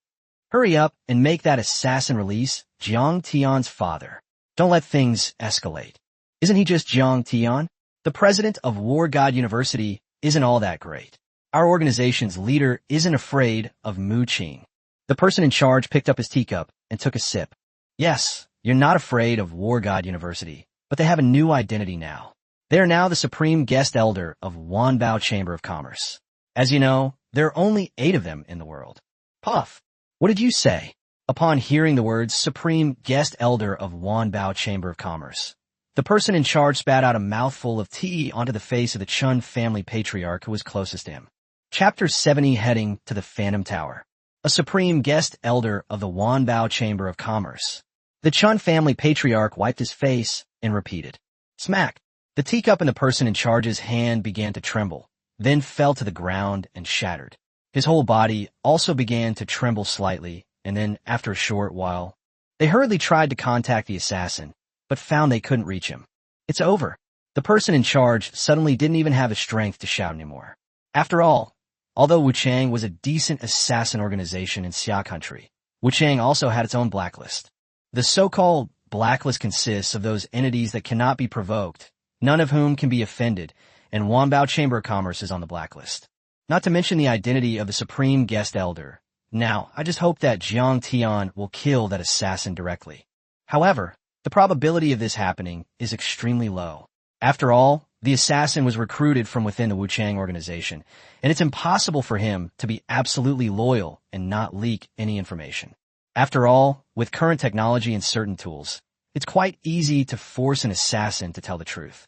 Hurry up and make that assassin release Jiang Tian's father. Don't let things escalate. Isn't he just Jiang Tian? The president of War God University isn't all that great. Our organization's leader isn't afraid of Mu Qing. The person in charge picked up his teacup and took a sip. Yes, you're not afraid of War God University, but they have a new identity now. They are now the supreme guest elder of Wanbao Chamber of Commerce. As you know, there are only 8 of them in the world. Puff! What did you say? Upon hearing the words supreme guest elder of Wanbao Chamber of Commerce, the person in charge spat out a mouthful of tea onto the face of the Chun family patriarch who was closest to him. Chapter 70 heading to the Phantom Tower. A supreme guest elder of the Wanbao Chamber of Commerce. The Chun family patriarch wiped his face and repeated. Smack! The teacup in the person in charge's hand began to tremble, then fell to the ground and shattered. His whole body also began to tremble slightly, and then, after a short while, they hurriedly tried to contact the assassin, but found they couldn't reach him. It's over. The person in charge suddenly didn't even have the strength to shout anymore. After all, although Wuchang was a decent assassin organization in Xia country, Wuchang also had its own blacklist. The so-called blacklist consists of those entities that cannot be provoked, none of whom can be offended, and Wanbao Chamber of Commerce is on the blacklist. Not to mention the identity of the Supreme Guest Elder. Now, I just hope that Jiang Tian will kill that assassin directly. However, the probability of this happening is extremely low. After all, the assassin was recruited from within the Wuchang organization, and it's impossible for him to be absolutely loyal and not leak any information. After all, with current technology and certain tools, it's quite easy to force an assassin to tell the truth.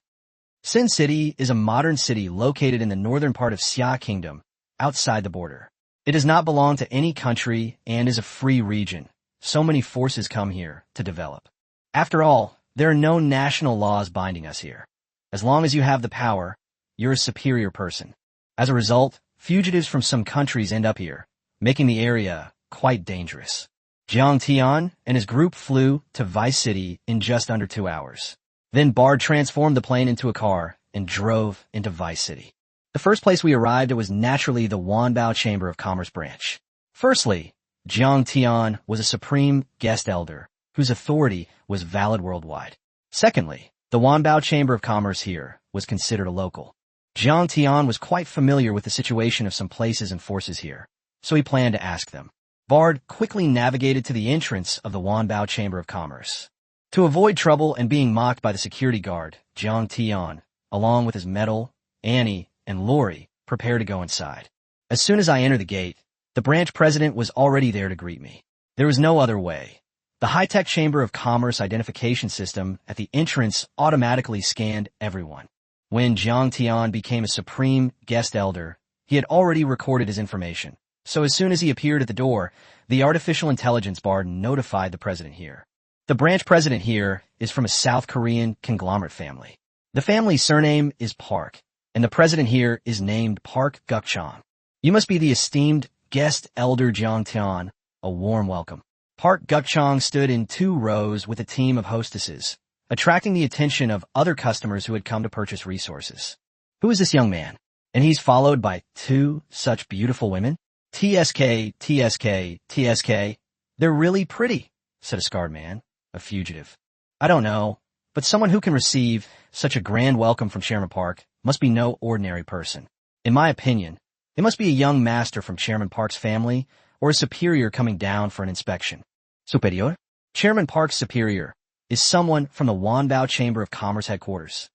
Sin City is a modern city located in the northern part of Xia Kingdom, outside the border. It does not belong to any country and is a free region. So many forces come here to develop. After all, there are no national laws binding us here. As long as you have the power, you're a superior person. As a result, fugitives from some countries end up here, making the area quite dangerous. Jiang Tian and his group flew to Vice City in just under 2 hours. Then Bard transformed the plane into a car and drove into Vice City. The first place we arrived at was naturally the Wanbao Chamber of Commerce branch. Firstly, Jiang Tian was a supreme guest elder whose authority was valid worldwide. Secondly, the Wanbao Chamber of Commerce here was considered a local. Jiang Tian was quite familiar with the situation of some places and forces here, so he planned to ask them. Bard quickly navigated to the entrance of the Wanbao Chamber of Commerce. To avoid trouble and being mocked by the security guard, Jiang Tian, along with his Metal, Annie, and Lori, prepared to go inside. As soon as I entered the gate, the branch president was already there to greet me. There was no other way. The high-tech Chamber of Commerce identification system at the entrance automatically scanned everyone. When Jiang Tian became a supreme guest elder, he had already recorded his information. So as soon as he appeared at the door, the artificial intelligence Bard notified the president here. The branch president here is from a South Korean conglomerate family. The family's surname is Park, and the president here is named Park Guk-chang. You must be the esteemed guest elder Jiang Tian. A warm welcome. Park Guk-chang stood in 2 rows with a team of hostesses, attracting the attention of other customers who had come to purchase resources. Who is this young man? And he's followed by 2 such beautiful women? TSK, TSK, TSK. They're really pretty, said a scarred man, a fugitive. I don't know, but someone who can receive such a grand welcome from Chairman Park must be no ordinary person. In my opinion, they must be a young master from Chairman Park's family or a superior coming down for an inspection. Superior? Chairman Park's superior is someone from the Wanbao Chamber of Commerce headquarters.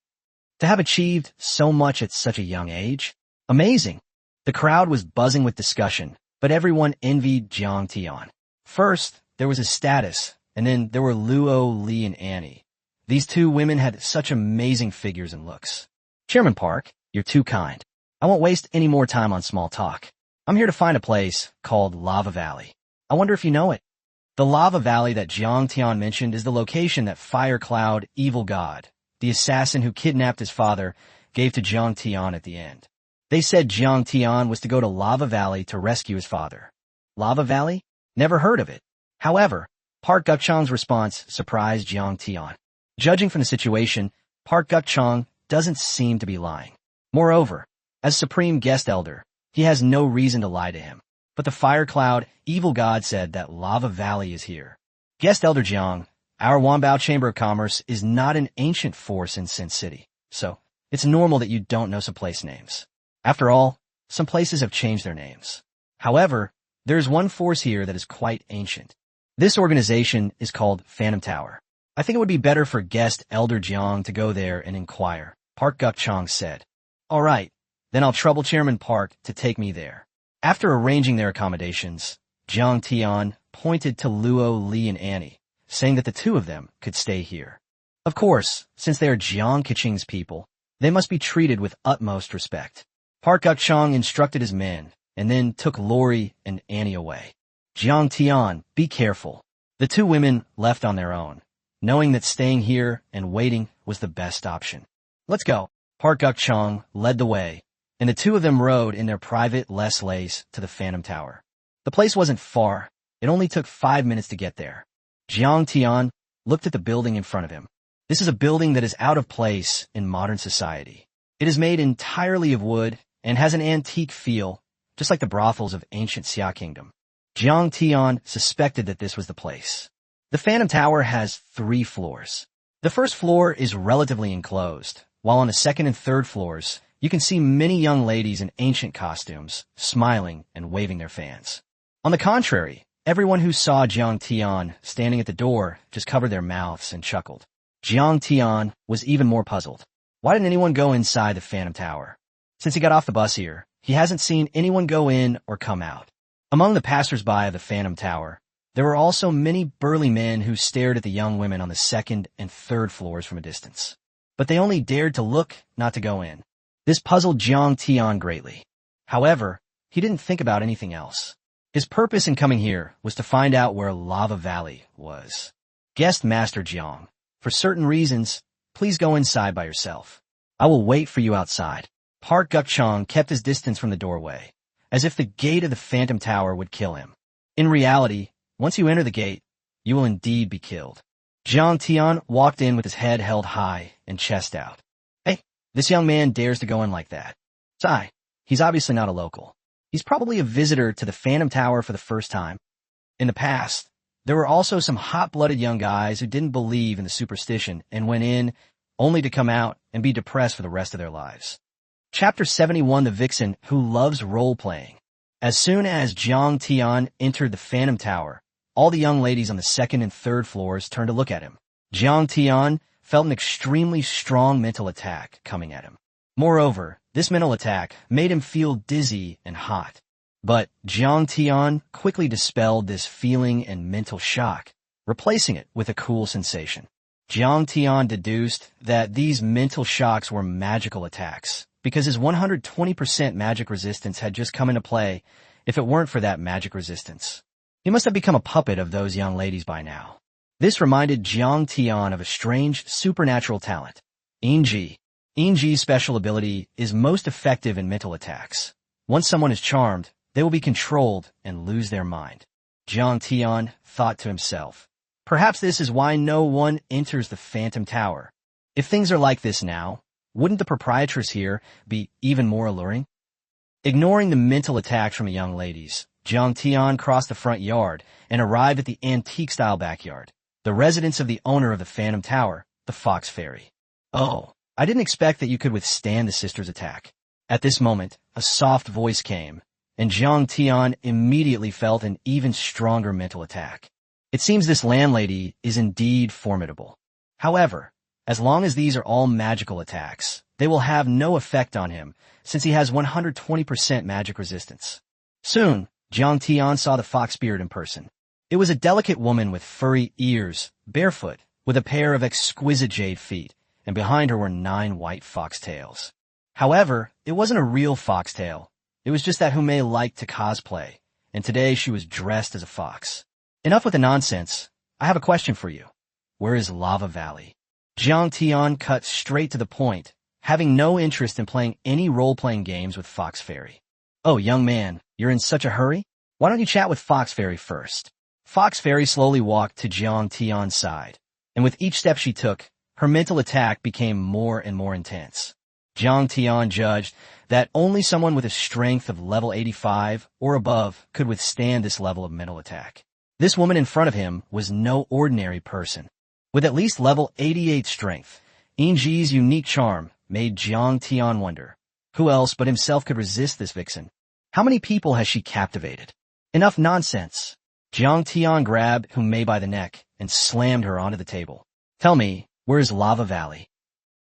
To have achieved so much at such a young age? Amazing! The crowd was buzzing with discussion, but everyone envied Jiang Tian. First, there was his status, and then there were Luo, Li, and Annie. These 2 women had such amazing figures and looks. Chairman Park, you're too kind. I won't waste any more time on small talk. I'm here to find a place called Lava Valley. I wonder if you know it. The Lava Valley that Jiang Tian mentioned is the location that Fire Cloud, Evil God, the assassin who kidnapped his father, gave to Jiang Tian at the end. They said Jiang Tian was to go to Lava Valley to rescue his father. Lava Valley? Never heard of it. However, Park Guk-chang's response surprised Jiang Tian. Judging from the situation, Park Guk-chang doesn't seem to be lying. Moreover, as Supreme Guest Elder, he has no reason to lie to him. But the Fire Cloud, Evil God said that Lava Valley is here. Guest Elder Jiang, our Wanbao Chamber of Commerce is not an ancient force in Sin City, so it's normal that you don't know some place names. After all, some places have changed their names. However, there is one force here that is quite ancient. This organization is called Phantom Tower. I think it would be better for guest Elder Jiang to go there and inquire, Park Guk-chang said. All right, then I'll trouble Chairman Park to take me there. After arranging their accommodations, Jiang Tian pointed to Luo, Li, and Annie, saying that the 2 of them could stay here. Of course, since they are Jiang Keqing's people, they must be treated with utmost respect. Park Guk-chang instructed his men, and then took Lori and Annie away. Jiang Tian, be careful. The 2 women left on their own, knowing that staying here and waiting was the best option. Let's go. Park Guk-chang led the way, and the 2 of them rode in their private Les Lace to the Phantom Tower. The place wasn't far. It only took 5 minutes to get there. Jiang Tian looked at the building in front of him. This is a building that is out of place in modern society. It is made entirely of wood and has an antique feel, just like the brothels of ancient Xia Kingdom. Jiang Tian suspected that this was the place. The Phantom Tower has 3 floors. The first floor is relatively enclosed, while on the second and third floors, you can see many young ladies in ancient costumes, smiling and waving their fans. On the contrary, everyone who saw Jiang Tian standing at the door just covered their mouths and chuckled. Jiang Tian was even more puzzled. Why didn't anyone go inside the Phantom Tower? Since he got off the bus here, he hasn't seen anyone go in or come out. Among the passers-by of the Phantom Tower, there were also many burly men who stared at the young women on the second and third floors from a distance. But they only dared to look, not to go in. This puzzled Jiang Tian greatly. However, he didn't think about anything else. His purpose in coming here was to find out where Lava Valley was. Guest Master Jiang, for certain reasons, please go inside by yourself. I will wait for you outside. Park Guk-chang kept his distance from the doorway, as if the gate of the Phantom Tower would kill him. In reality, Once you enter the gate, you will indeed be killed. Jiang Tian walked in with his head held high and chest out. Hey, this young man dares to go in like that. Sigh, he's obviously not a local. He's probably a visitor to the Phantom Tower for the first time. In the past, there were also some hot-blooded young guys who didn't believe in the superstition and went in only to come out and be depressed for the rest of their lives. Chapter 71, The Vixen Who Loves Role-Playing. As soon as Jiang Tian entered the Phantom Tower, all the young ladies on the second and third floors turned to look at him. Jiang Tian felt an extremely strong mental attack coming at him. Moreover, this mental attack made him feel dizzy and hot. But Jiang Tian quickly dispelled this feeling and mental shock, replacing it with a cool sensation. Jiang Tian deduced that these mental shocks were magical attacks, because his 120% magic resistance had just come into play if it weren't for that magic resistance. He must have become a puppet of those young ladies by now. This reminded Jiang Tian of a strange supernatural talent, Yingji. Yingji's special ability is most effective in mental attacks. Once someone is charmed, they will be controlled and lose their mind. Jiang Tian thought to himself, perhaps this is why no one enters the Phantom Tower. If things are like this now, wouldn't the proprietress here be even more alluring? Ignoring the mental attacks from the young ladies, Jiang Tian crossed the front yard and arrived at the antique-style backyard, the residence of the owner of the Phantom Tower, the Fox Fairy. Oh, I didn't expect that you could withstand the sister's attack. At this moment, a soft voice came, and Jiang Tian immediately felt an even stronger mental attack. It seems this landlady is indeed formidable. However, as long as these are all magical attacks, they will have no effect on him, since he has 120% magic resistance. Soon, Jiang Tian saw the fox spirit in person. It was a delicate woman with furry ears, barefoot, with a pair of exquisite jade feet, and behind her were 9 white foxtails. However, it wasn't a real foxtail. It was just that Hume liked to cosplay, and today she was dressed as a fox. Enough with the nonsense. I have a question for you. Where is Lava Valley? Jiang Tian cut straight to the point, having no interest in playing any role-playing games with Fox Fairy. Oh, young man, you're in such a hurry? Why don't you chat with Fox Fairy first? Fox Fairy slowly walked to Jiang Tian's side, and with each step she took, her mental attack became more and more intense. Jiang Tian judged that only someone with a strength of level 85 or above could withstand this level of mental attack. This woman in front of him was no ordinary person. With at least level 88 strength, Yingji's unique charm made Jiang Tian wonder, who else but himself could resist this vixen? How many people has she captivated? Enough nonsense. Jiang Tian grabbed Hume by the neck and slammed her onto the table. Tell me, where's Lava Valley?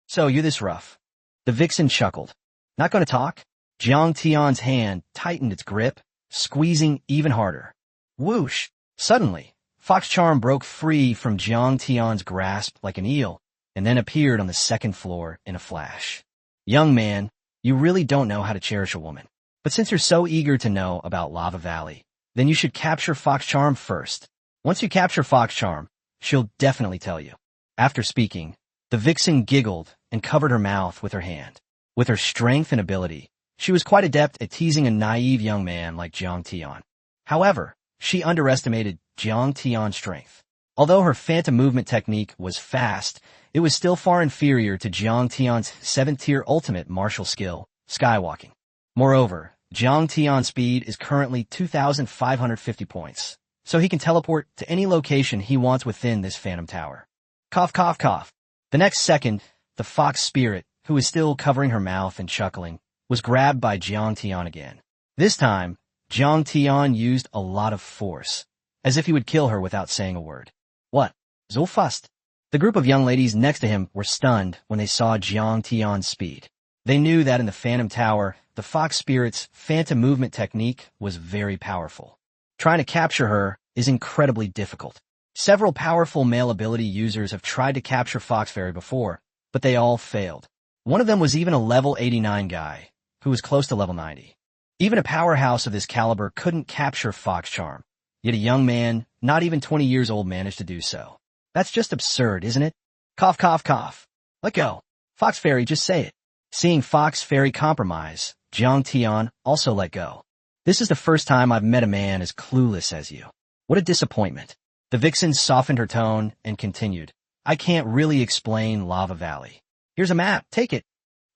So you're this rough. The vixen chuckled. Not going to talk? Jiang Tian's hand tightened its grip, squeezing even harder. Whoosh! Suddenly, Fox Charm broke free from Jiang Tian's grasp like an eel, and then appeared on the second floor in a flash. Young man, you really don't know how to cherish a woman. But since you're so eager to know about Lava Valley, then you should capture Fox Charm first. Once you capture Fox Charm, she'll definitely tell you. After speaking, the vixen giggled and covered her mouth with her hand. With her strength and ability, she was quite adept at teasing a naive young man like Jiang Tian. However, she underestimated Jiang Tian's strength. Although her phantom movement technique was fast, it was still far inferior to Jiang Tian's 7th-tier ultimate martial skill, skywalking. Moreover, Jiang Tian's speed is currently 2,550 points, so he can teleport to any location he wants within this Phantom Tower. Cough, cough, cough. The next second, the fox spirit, who was still covering her mouth and chuckling, was grabbed by Jiang Tian again. This time, Jiang Tian used a lot of force, as if he would kill her without saying a word. What? So fast? The group of young ladies next to him were stunned when they saw Jiang Tian's speed. They knew that in the Phantom Tower, the fox spirit's phantom movement technique was very powerful. Trying to capture her is incredibly difficult. Several powerful male ability users have tried to capture Fox Fairy before, but they all failed. One of them was even a level 89 guy, who was close to level 90. Even a powerhouse of this caliber couldn't capture Fox Charm, yet a young man, not even 20 years old, managed to do so. That's just absurd, isn't it? Cough, cough, cough. Let go. Fox Fairy, just say it. Seeing Fox Fairy compromise, Jiang Tian also let go. This is the first time I've met a man as clueless as you. What a disappointment. The vixen softened her tone and continued. I can't really explain Lava Valley. Here's a map, take it.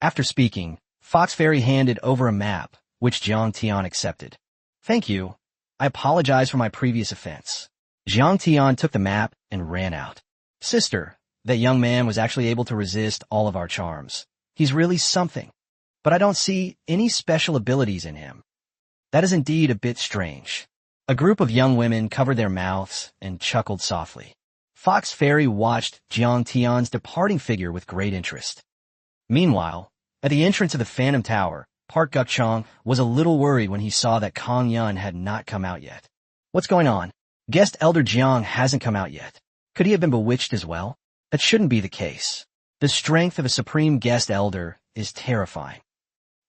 After speaking, Fox Fairy handed over a map, which Jiang Tian accepted. Thank you. I apologize for my previous offense. Jiang Tian took the map and ran out. Sister, that young man was actually able to resist all of our charms. He's really something. But I don't see any special abilities in him. That is indeed a bit strange. A group of young women covered their mouths and chuckled softly. Fox Fairy watched Jiang Tian's departing figure with great interest. Meanwhile, at the entrance of the Phantom Tower, Park Gukchang was a little worried when he saw that Kong Yun had not come out yet. What's going on? Guest Elder Jiang hasn't come out yet. Could he have been bewitched as well? That shouldn't be the case. The strength of a Supreme Guest Elder is terrifying.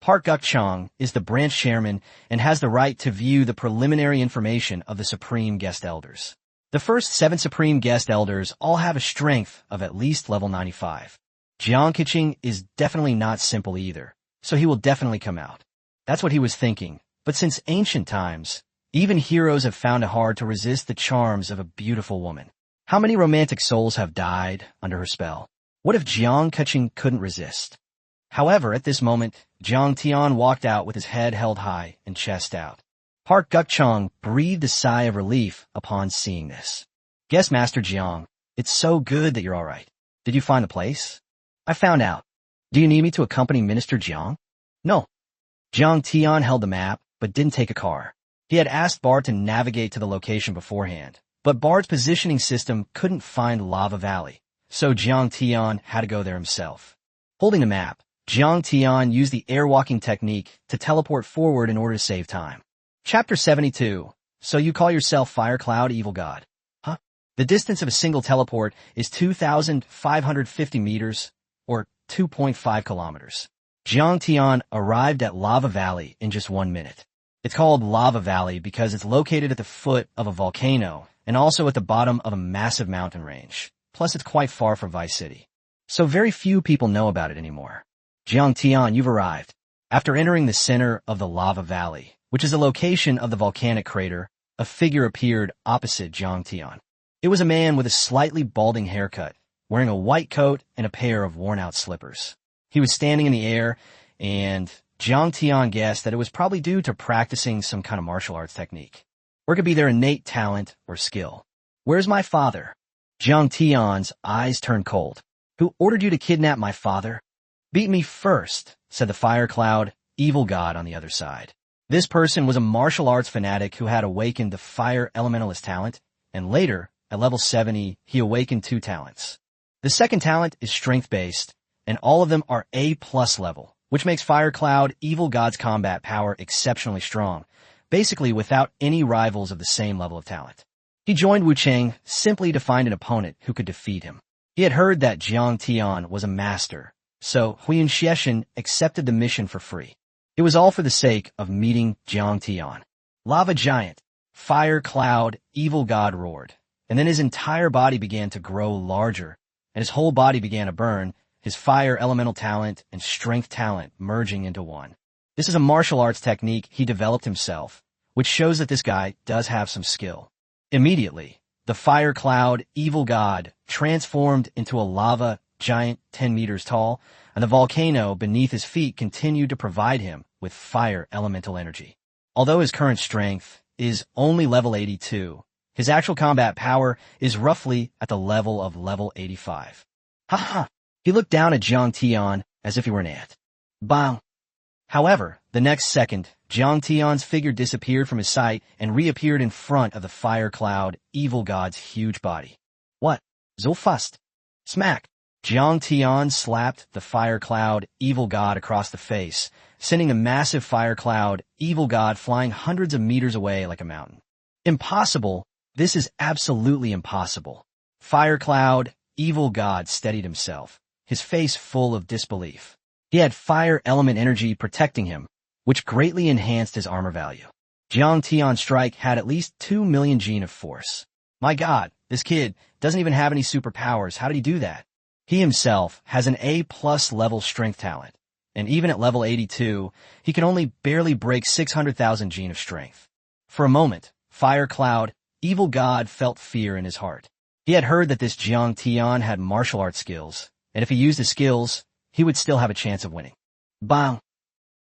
Park Gukchang is the branch chairman and has the right to view the preliminary information of the Supreme Guest Elders. The first 7 Supreme Guest Elders all have a strength of at least level 95. Jiang Qiqing is definitely not simple either, so he will definitely come out. That's what he was thinking, but since ancient times, even heroes have found it hard to resist the charms of a beautiful woman. How many romantic souls have died under her spell? What if Jiang Qiqing couldn't resist? However, at this moment, Jiang Tian walked out with his head held high and chest out. Park Gukchang breathed a sigh of relief upon seeing this. Guest Master Jiang, it's so good that you're all right. Did you find the place? I found out. Do you need me to accompany Minister Jiang? No. Jiang Tian held the map, but didn't take a car. He had asked Bard to navigate to the location beforehand, but Bard's positioning system couldn't find Lava Valley, so Jiang Tian had to go there himself. Holding the map, Jiang Tian used the airwalking technique to teleport forward in order to save time. Chapter 72. So you call yourself Fire Cloud Evil God? Huh? The distance of a single teleport is 2,550 meters, or 2.5 kilometers. Jiang Tian arrived at Lava Valley in just 1 minute. It's called Lava Valley because it's located at the foot of a volcano and also at the bottom of a massive mountain range. Plus, it's quite far from Vice City. So very few people know about it anymore. Jiang Tian, you've arrived. After entering the center of the Lava Valley, which is the location of the volcanic crater, a figure appeared opposite Jiang Tian. It was a man with a slightly balding haircut, wearing a white coat and a pair of worn-out slippers. He was standing in the air, and Jiang Tian guessed that it was probably due to practicing some kind of martial arts technique. Or it could be their innate talent or skill. Where's my father? Jiang Tian's eyes turned cold. Who ordered you to kidnap my father? Beat me first, said the Fire Cloud Evil God on the other side. This person was a martial arts fanatic who had awakened the Fire Elementalist talent, and later, at level 70, he awakened 2 talents. The second talent is strength-based, and all of them are A+ level, which makes Fire Cloud Evil God's combat power exceptionally strong, basically without any rivals of the same level of talent. He joined Wu Cheng simply to find an opponent who could defeat him. He had heard that Jiang Tian was a master, so Huiyun Xieshan accepted the mission for free. It was all for the sake of meeting Jiang Tian. Lava Giant, Fire Cloud Evil God roared, and then his entire body began to grow larger, and his whole body began to burn, his fire elemental talent and strength talent merging into one. This is a martial arts technique he developed himself, which shows that this guy does have some skill. Immediately, the Fire Cloud Evil God transformed into a lava giant 10 meters tall, and the volcano beneath his feet continued to provide him with fire elemental energy. Although his current strength is only level 82, his actual combat power is roughly at the level of level 85. Ha! He looked down at Jiang Tian as if he were an ant. Bang! However, the next second, Jiang Tian's figure disappeared from his sight and reappeared in front of the Fire Cloud Evil God's huge body. What? So fast! Smack! Jiang Tian slapped the Fire Cloud Evil God across the face, sending the massive Fire Cloud Evil God flying hundreds of meters away like a mountain. Impossible! This is absolutely impossible. Fire Cloud Evil God steadied himself, his face full of disbelief. He had fire element energy protecting him, which greatly enhanced his armor value. Jiang Tian's strike had at least 2 million gene of force. My god, this kid doesn't even have any superpowers. How did he do that? He himself has an A+ level strength talent, and even at level 82, he can only barely break 600,000 gene of strength. For a moment, Fire Cloud Evil God felt fear in his heart. He had heard that this Jiang Tian had martial arts skills, and if he used his skills, he would still have a chance of winning. Bang!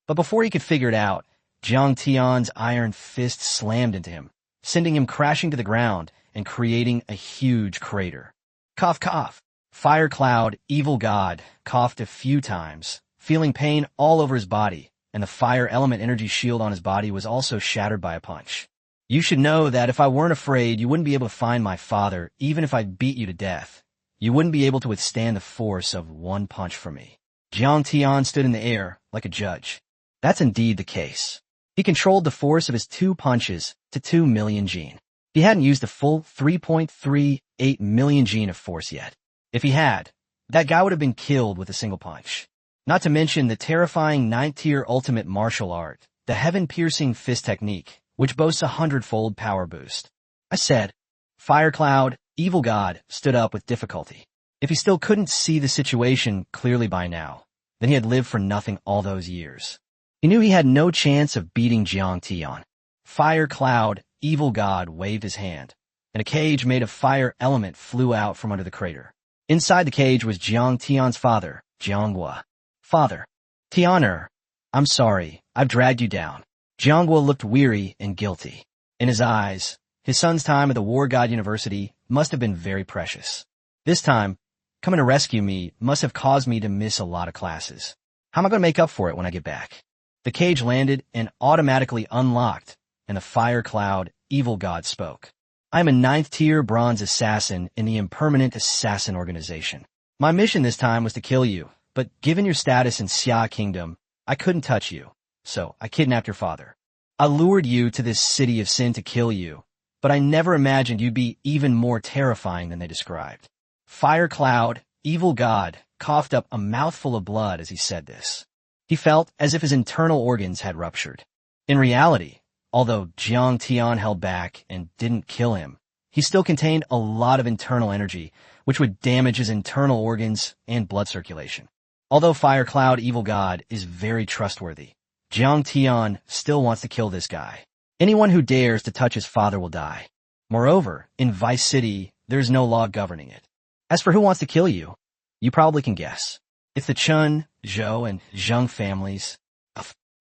But before he could figure it out, Jiang Tian's iron fist slammed into him, sending him crashing to the ground and creating a huge crater. Cough, cough. Fire Cloud, Evil God, coughed a few times, feeling pain all over his body, and the fire element energy shield on his body was also shattered by a punch. You should know that if I weren't afraid, you wouldn't be able to find my father, even if I beat you to death. You wouldn't be able to withstand the force of one punch from me. Jiang Tian stood in the air like a judge. That's indeed the case. He controlled the force of his 2 punches to 2 million gene. He hadn't used the full 3.38 million gene of force yet. If he had, that guy would have been killed with a single punch. Not to mention the terrifying 9th-tier ultimate martial art, the heaven-piercing fist technique, which boasts a 100-fold power boost. I said, Fire Cloud, Evil God, stood up with difficulty. If he still couldn't see the situation clearly by now, then he had lived for nothing all those years. He knew he had no chance of beating Jiang Tian. Fire Cloud, Evil God waved his hand, and a cage made of fire element flew out from under the crater. Inside the cage was Jiang Tian's father, Jianghua. Father. Tianer, I'm sorry, I've dragged you down. Jianghua looked weary and guilty. In his eyes, his son's time at the War God University must have been very precious. This time, coming to rescue me must have caused me to miss a lot of classes. How am I going to make up for it when I get back? The cage landed and automatically unlocked, and the Fire Cloud, Evil God spoke. I am a 9th-tier bronze assassin in the Impermanent Assassin Organization. My mission this time was to kill you, but given your status in Xia Kingdom, I couldn't touch you, so I kidnapped your father. I lured you to this city of sin to kill you, but I never imagined you'd be even more terrifying than they described. Fire Cloud, Evil God, coughed up a mouthful of blood as he said this. He felt as if his internal organs had ruptured. In reality, although Jiang Tian held back and didn't kill him, he still contained a lot of internal energy, which would damage his internal organs and blood circulation. Although Fire Cloud Evil God is very trustworthy, Jiang Tian still wants to kill this guy. Anyone who dares to touch his father will die. Moreover, in Vice City, there's no law governing it. As for who wants to kill you, you probably can guess. It's the Chun, Zhou, and Zheng families.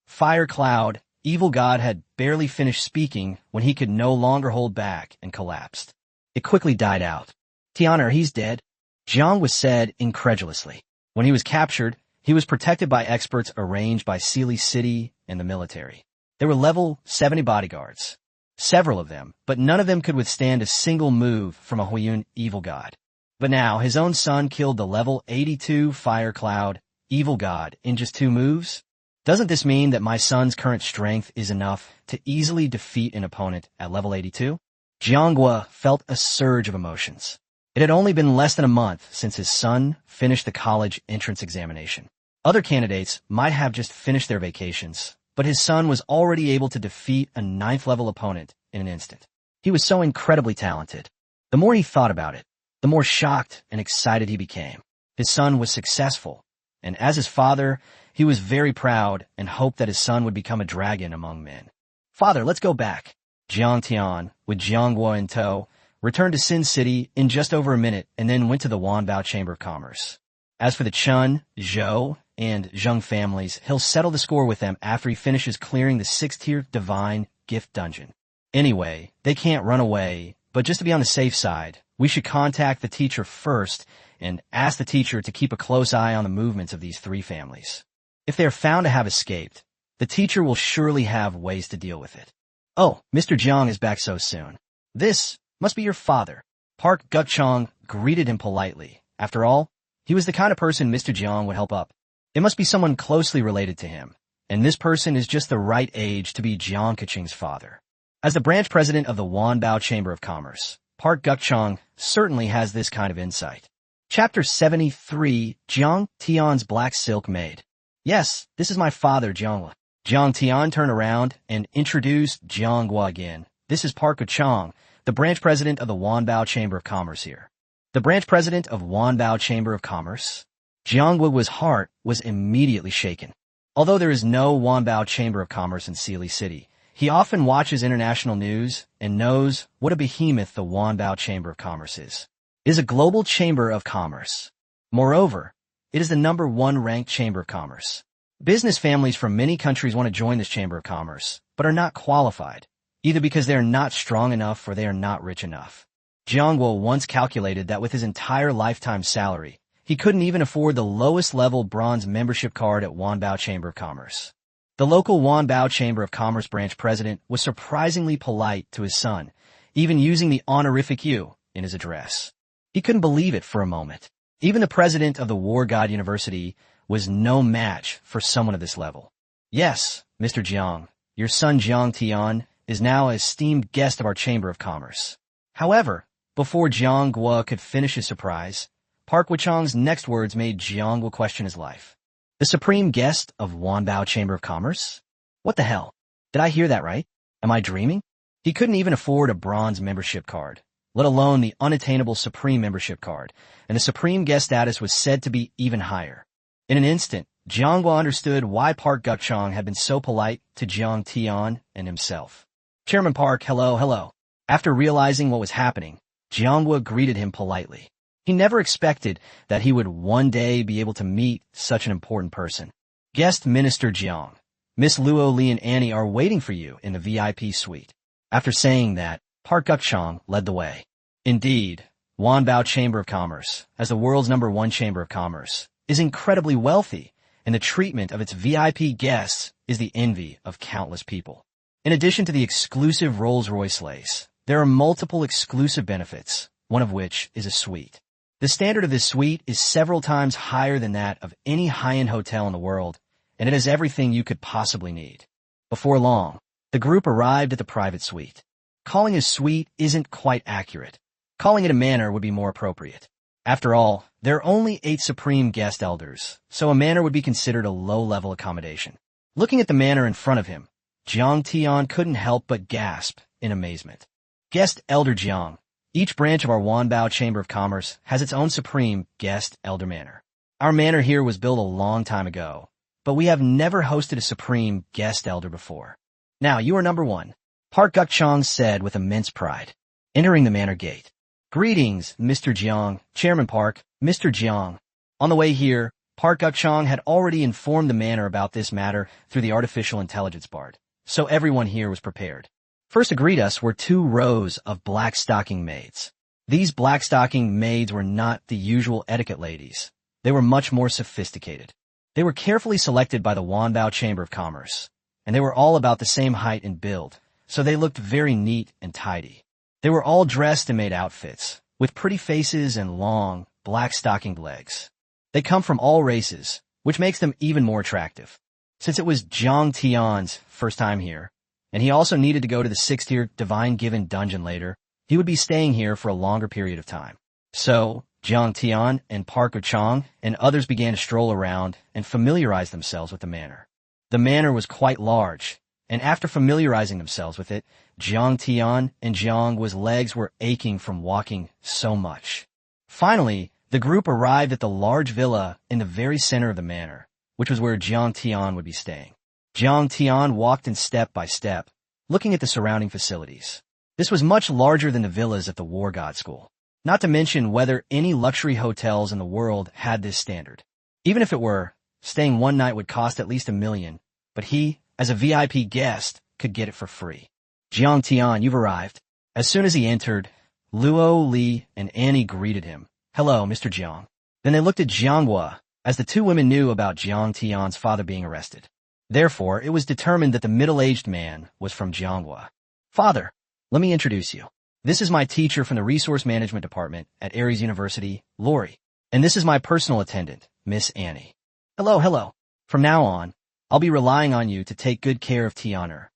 Fire Cloud Evil God had barely finished speaking when he could no longer hold back and collapsed. It quickly died out. Tianer, he's dead. Jiang was said incredulously. When he was captured, he was protected by experts arranged by Sealy City and the military. There were level 70 bodyguards. Several of them, but none of them could withstand a single move from a Huiyun Evil God. But now, his own son killed the level 82 Fire Cloud Evil God in just 2 moves? Doesn't this mean that my son's current strength is enough to easily defeat an opponent at level 82? Jianghua felt a surge of emotions. It had only been less than a month since his son finished the college entrance examination. Other candidates might have just finished their vacations, but his son was already able to defeat a 9th-level opponent in an instant. He was so incredibly talented. The more he thought about it, the more shocked and excited he became. His son was successful, and as his father, he was very proud and hoped that his son would become a dragon among men. Father, let's go back. Jiang Tian, with Jianghua in tow, returned to Sin City in just over a minute and then went to the Wanbao Chamber of Commerce. As for the Chun, Zhou, and Zheng families, he'll settle the score with them after he finishes clearing the 6th-tier Divine Gift Dungeon. Anyway, they can't run away, but just to be on the safe side, we should contact the teacher first and ask the teacher to keep a close eye on the movements of these 3 families. If they are found to have escaped, the teacher will surely have ways to deal with it. Oh, Mr. Jiang is back so soon. This must be your father. Park Gukchong greeted him politely. After all, he was the kind of person Mr. Jiang would help up. It must be someone closely related to him, and this person is just the right age to be Jiang Kaching's father. As the branch president of the Wanbao Chamber of Commerce, Park Gukchong certainly has this kind of insight. Chapter 73, Jiang Tian's Black Silk Maid. Yes, this is my father, Jianghua. Jiang Tian turned around and introduced Jianghua again. This is Park Gukchong, the branch president of the Wanbao Chamber of Commerce here. The branch president of Wanbao Chamber of Commerce? Jianghua's heart was immediately shaken. Although there is no Wanbao Chamber of Commerce in Sealy City, He often watches international news and knows what a behemoth the Wanbao Chamber of Commerce is. It is a global chamber of commerce. Moreover, it is the #1 ranked chamber of commerce. Business families from many countries want to join this chamber of commerce, but are not qualified, either because they are not strong enough or they are not rich enough. Jiang Guo once calculated that with his entire lifetime salary, he couldn't even afford the lowest level bronze membership card at Wanbao Chamber of Commerce. The local Wanbao Chamber of Commerce branch president was surprisingly polite to his son, even using the honorific you in his address. He couldn't believe it for a moment. Even the president of the War God University was no match for someone of this level. Yes, Mr. Jiang, your son Jiang Tian is now an esteemed guest of our Chamber of Commerce. However, before Jiang Guo could finish his surprise, Park Wuchang's next words made Jiang Guo question his life. The supreme guest of Wanbao Chamber of Commerce? What the hell? Did I hear that right? Am I dreaming? He couldn't even afford a bronze membership card, let alone the unattainable supreme membership card, and the supreme guest status was said to be even higher. In an instant, Jiang Guo understood why Park Guchang had been so polite to Jiang Tian and himself. Chairman Park, hello. After realizing what was happening, Jiang Guo greeted him politely. He never expected that he would one day be able to meet such an important person. Guest Minister Jiang, Miss Luo Li and Annie are waiting for you in the VIP suite. After saying that, Park Guchang led the way. Indeed, Wanbao Chamber of Commerce, as the world's #1 chamber of commerce, is incredibly wealthy, and the treatment of its VIP guests is the envy of countless people. In addition to the exclusive Rolls-Royce lace, there are multiple exclusive benefits, one of which is a suite. The standard of this suite is several times higher than that of any high-end hotel in the world, and it has everything you could possibly need. Before long, the group arrived at the private suite. Calling a suite isn't quite accurate. Calling it a manor would be more appropriate. After all, there are only 8 supreme guest elders, so a manor would be considered a low-level accommodation. Looking at the manor in front of him, Jiang Tian couldn't help but gasp in amazement. Guest Elder Jiang, each branch of our Wanbao Chamber of Commerce has its own supreme guest elder manor. Our manor here was built a long time ago, but we have never hosted a supreme guest elder before. Now you are #1, Park Guchang said with immense pride, entering the manor gate. Greetings, Mr. Jiang, Chairman Park, Mr. Jiang. On the way here, Park Guchang had already informed the manor about this matter through the artificial intelligence bard, so everyone here was prepared. First to greet us were 2 rows of black-stocking maids. These black-stocking maids were not the usual etiquette ladies. They were much more sophisticated. They were carefully selected by the Wanbao Chamber of Commerce, and they were all about the same height and build, so they looked very neat and tidy. They were all dressed in maid outfits, with pretty faces and long, black-stockinged legs. They come from all races, which makes them even more attractive. Since it was Jiang Tian's first time here, and he also needed to go to the 6th-tier Divine Given dungeon later, he would be staying here for a longer period of time. So, Jiang Tian and Park Guchang and others began to stroll around and familiarize themselves with the manor. The manor was quite large, and after familiarizing themselves with it, Jiang Tian and Jiang Guo's legs were aching from walking so much. Finally, the group arrived at the large villa in the very center of the manor, which was where Jiang Tian would be staying. Jiang Tian walked in step by step, looking at the surrounding facilities. This was much larger than the villas at the War God School, not to mention whether any luxury hotels in the world had this standard. Even if it were, staying one night would cost at least $1 million, but he, as a VIP guest, could get it for free. Jiang Tian, you've arrived. As soon as he entered, Luo Li and Annie greeted him. Hello, Mr. Jiang. Then they looked at Jiang Guo, as the 2 women knew about Jiang Tian's father being arrested. Therefore, it was determined that the middle-aged man was from Jiang Guo. Father, let me introduce you. This is my teacher from the Resource Management Department at Ares University, Lori. And this is my personal attendant, Miss Annie. Hello. From now on, I'll be relying on you to take good care of Tianer.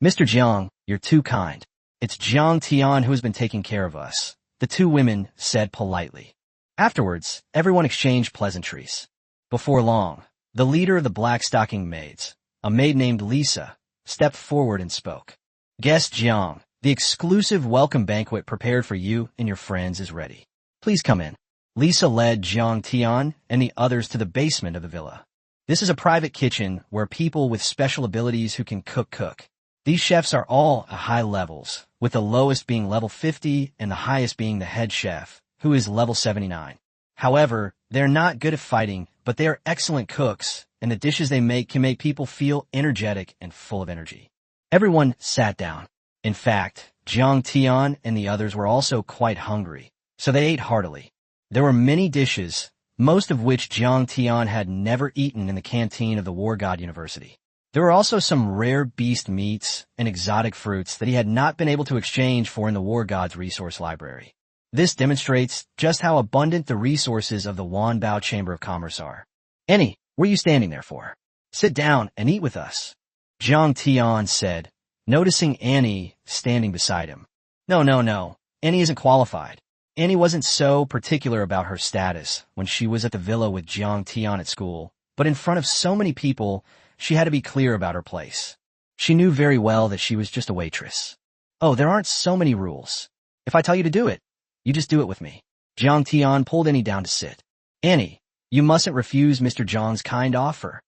Mr. Jiang, you're too kind. It's Jiang Tian who has been taking care of us, the 2 women said politely. Afterwards, everyone exchanged pleasantries. Before long, the leader of the black-stocking maids, a maid named Lisa, stepped forward and spoke. Guest Jiang, the exclusive welcome banquet prepared for you and your friends is ready. Please come in. Lisa led Jiang Tian and the others to the basement of the villa. This is a private kitchen where people with special abilities who can cook. These chefs are all at high levels, with the lowest being level 50 and the highest being the head chef, who is level 79. However, they're not good at fighting, but they are excellent cooks, and the dishes they make can make people feel energetic and full of energy. Everyone sat down. In fact, Jiang Tian and the others were also quite hungry, so they ate heartily. There were many dishes, most of which Jiang Tian had never eaten in the canteen of the War God University. There were also some rare beast meats and exotic fruits that he had not been able to exchange for in the War God's resource library. This demonstrates just how abundant the resources of the Wanbao Chamber of Commerce are. Annie, what are you standing there for? Sit down and eat with us, Jiang Tian said, noticing Annie standing beside him. No. Annie isn't qualified. Annie wasn't so particular about her status when she was at the villa with Jiang Tian at school, but in front of so many people, she had to be clear about her place. She knew very well that she was just a waitress. Oh, there aren't so many rules. If I tell you to do it, you just do it with me. Jiang Tian pulled Annie down to sit. Annie, you mustn't refuse Mr. Zhang's kind offer.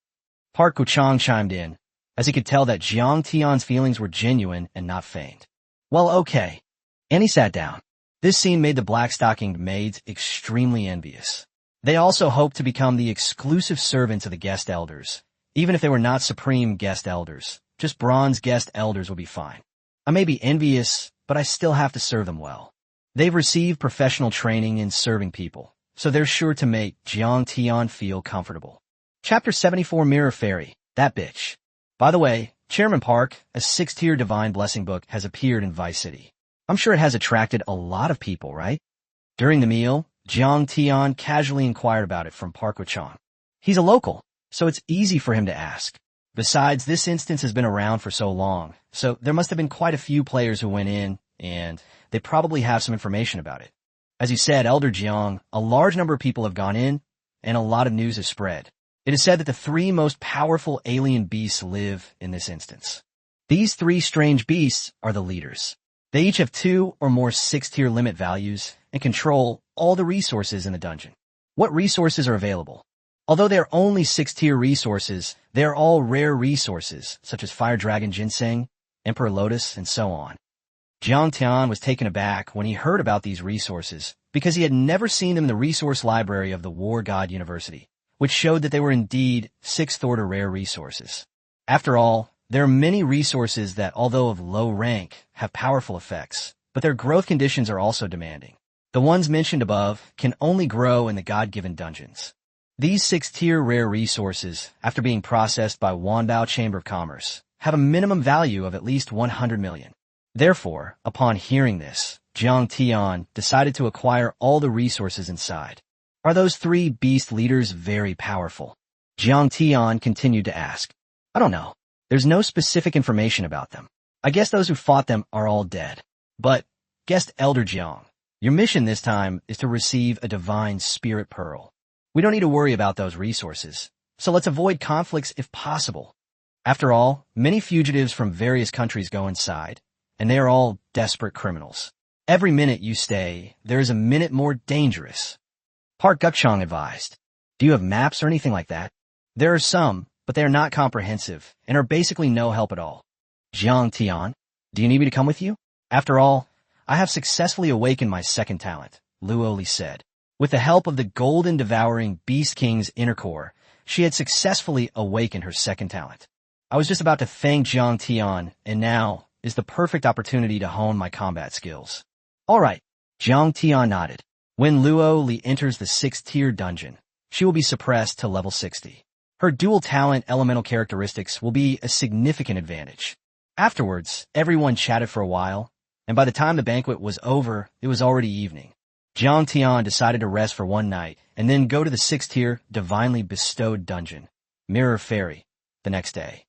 Park Guchang chimed in, as he could tell that Jiang Tian's feelings were genuine and not feigned. Well, okay. Annie sat down. This scene made the black-stockinged maids extremely envious. They also hoped to become the exclusive servants of the guest elders. Even if they were not supreme guest elders, just bronze guest elders would be fine. I may be envious, but I still have to serve them well. They've received professional training in serving people, so they're sure to make Jiang Tian feel comfortable. Chapter 74 Mirror Fairy, that bitch. By the way, Chairman Park, a 6-tier Divine Blessing book has appeared in Vice City. I'm sure it has attracted a lot of people, right? During the meal, Jiang Tian casually inquired about it from Park Guchang. He's a local, so it's easy for him to ask. Besides, this instance has been around for so long, so there must have been quite a few players who went in, and they probably have some information about it. As you said, Elder Jiang, a large number of people have gone in, and a lot of news has spread. It is said that the 3 most powerful alien beasts live in this instance. These 3 strange beasts are the leaders. They each have 2 or more 6-tier limit values and control all the resources in the dungeon. What resources are available? Although they are only 6-tier resources, they are all rare resources, such as Fire Dragon Ginseng, Emperor Lotus, and so on. Jiang Tian was taken aback when he heard about these resources because he had never seen them in the resource library of the War God University, which showed that they were indeed 6th-order rare resources. After all, there are many resources that, although of low rank, have powerful effects, but their growth conditions are also demanding. The ones mentioned above can only grow in the God-given dungeons. These 6-tier rare resources, after being processed by Wanbao Chamber of Commerce, have a minimum value of at least 100 million. Therefore, upon hearing this, Jiang Tian decided to acquire all the resources inside. Are those 3 beast leaders very powerful? Jiang Tian continued to ask. I don't know. There's no specific information about them. I guess those who fought them are all dead. But, guest Elder Jiang, your mission this time is to receive a divine spirit pearl. We don't need to worry about those resources, so let's avoid conflicts if possible. After all, many fugitives from various countries go inside, and they are all desperate criminals. Every minute you stay, there is a minute more dangerous. Park Guchang advised. Do you have maps or anything like that? There are some, but they are not comprehensive and are basically no help at all. Jiang Tian, do you need me to come with you? After all, I have successfully awakened my second talent, Luo Li said. With the help of the golden devouring Beast King's inner core, she had successfully awakened her second talent. I was just about to thank Jiang Tian, and now is the perfect opportunity to hone my combat skills. All right, Jiang Tian nodded. When Luo Li enters the 6th-tier dungeon, she will be suppressed to level 60. Her dual talent elemental characteristics will be a significant advantage. Afterwards, everyone chatted for a while, and by the time the banquet was over, it was already evening. Jiang Tian decided to rest for one night and then go to the 6th-tier divinely bestowed dungeon, Mirror Fairy, the next day.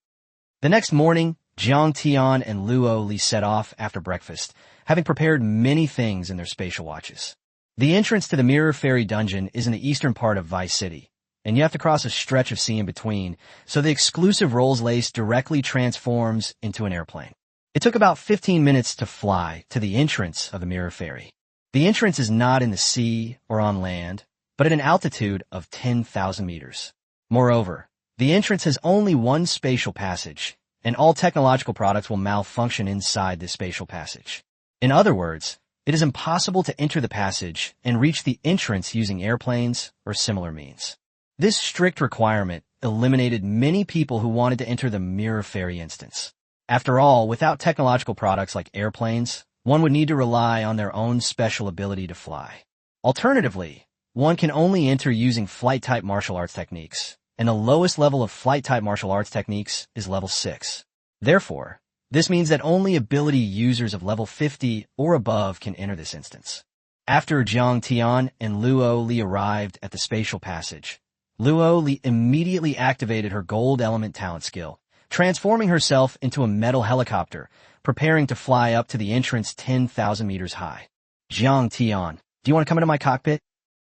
The next morning, Jiang Tian and Luo Li set off after breakfast, having prepared many things in their spatial watches. The entrance to the Mirror Fairy dungeon is in the eastern part of Vice City, and you have to cross a stretch of sea in between, so the exclusive Rolls Lace directly transforms into an airplane. It took about 15 minutes to fly to the entrance of the Mirror Fairy. The entrance is not in the sea or on land, but at an altitude of 10,000 meters. Moreover, the entrance has only one spatial passage, and all technological products will malfunction inside this spatial passage. In other words, it is impossible to enter the passage and reach the entrance using airplanes or similar means. This strict requirement eliminated many people who wanted to enter the Mirror Fairy instance. After all, without technological products like airplanes, one would need to rely on their own special ability to fly. Alternatively, one can only enter using flight-type martial arts techniques, and the lowest level of flight-type martial arts techniques is level 6. Therefore, this means that only ability users of level 50 or above can enter this instance. After Jiang Tian and Luo Li arrived at the spatial passage, Luo Li immediately activated her gold element talent skill, transforming herself into a metal helicopter, preparing to fly up to the entrance 10,000 meters high. Jiang Tian, do you want to come into my cockpit?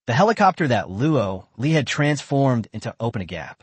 The helicopter that Luo Li had transformed into opened a gap.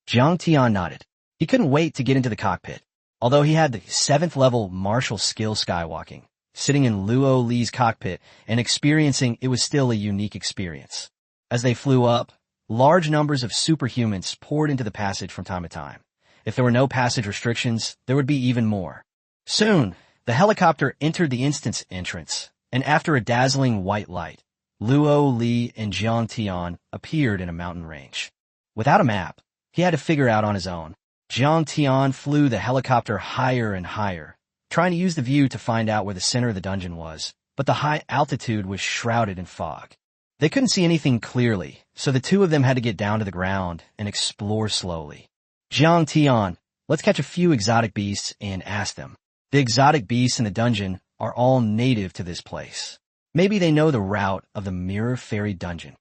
Jiang Tian nodded. He couldn't wait to get into the cockpit. Although he had the 7th level martial skill skywalking, sitting in Luo Li's cockpit and experiencing it was still a unique experience. As they flew up, large numbers of superhumans poured into the passage from time to time. If there were no passage restrictions, there would be even more. Soon, the helicopter entered the instance entrance, and after a dazzling white light, Luo Li and Jiang Tian appeared in a mountain range. Without a map, he had to figure out on his own. Jiang Tian flew the helicopter higher and higher, trying to use the view to find out where the center of the dungeon was, but the high altitude was shrouded in fog. They couldn't see anything clearly, so the two of them had to get down to the ground and explore slowly. Jiang Tian, let's catch a few exotic beasts and ask them. The exotic beasts in the dungeon are all native to this place. Maybe they know the route of the Mirror Fairy dungeon.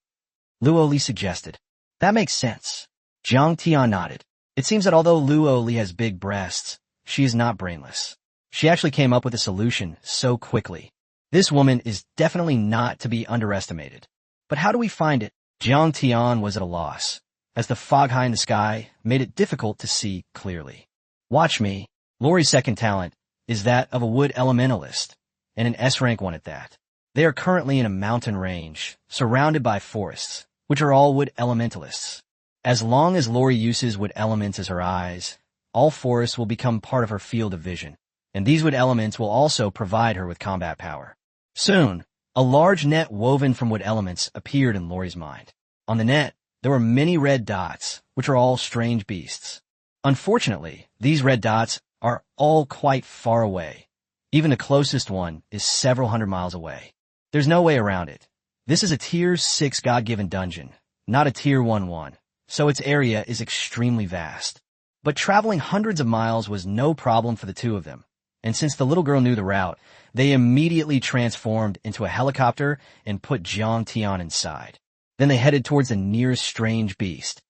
Luo Li suggested. That makes sense. Jiang Tian nodded. It seems that although Luo Li has big breasts, she is not brainless. She actually came up with a solution so quickly. This woman is definitely not to be underestimated. But how do we find it? Jiang Tian was at a loss, as the fog high in the sky made it difficult to see clearly. Watch me. Lori's second talent is that of a wood elementalist, and an S-rank one at that. They are currently in a mountain range, surrounded by forests, which are all wood elementalists. As long as Lori uses wood elements as her eyes, all forests will become part of her field of vision, and these wood elements will also provide her with combat power. Soon, a large net woven from wood elements appeared in Lori's mind. On the net, there were many red dots, which are all strange beasts. Unfortunately, these red dots are all quite far away. Even the closest one is several hundred miles away. There's no way around it. This is a Tier 6 God-given dungeon, not a Tier 1, so its area is extremely vast. But traveling hundreds of miles was no problem for the two of them, and since the little girl knew the route, they immediately transformed into a helicopter and put Jiang Tian inside. Then they headed towards the nearest strange beast.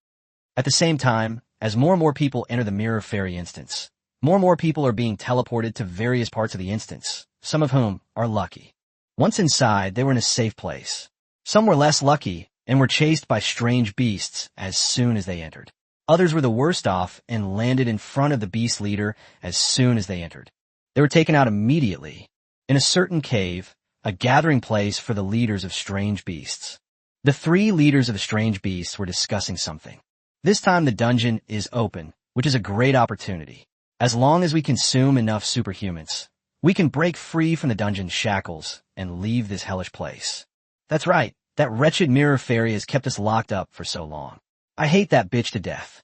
At the same time, as more and more people enter the Mirror Fairy instance, more and more people are being teleported to various parts of the instance, some of whom are lucky. Once inside, they were in a safe place. Some were less lucky and were chased by strange beasts as soon as they entered. Others were the worst off and landed in front of the beast leader as soon as they entered. They were taken out immediately. In a certain cave, a gathering place for the leaders of strange beasts. The 3 leaders of the strange beasts were discussing something. This time the dungeon is open, which is a great opportunity. As long as we consume enough superhumans, we can break free from the dungeon's shackles and leave this hellish place. That's right, that wretched Mirror Fairy has kept us locked up for so long. I hate that bitch to death.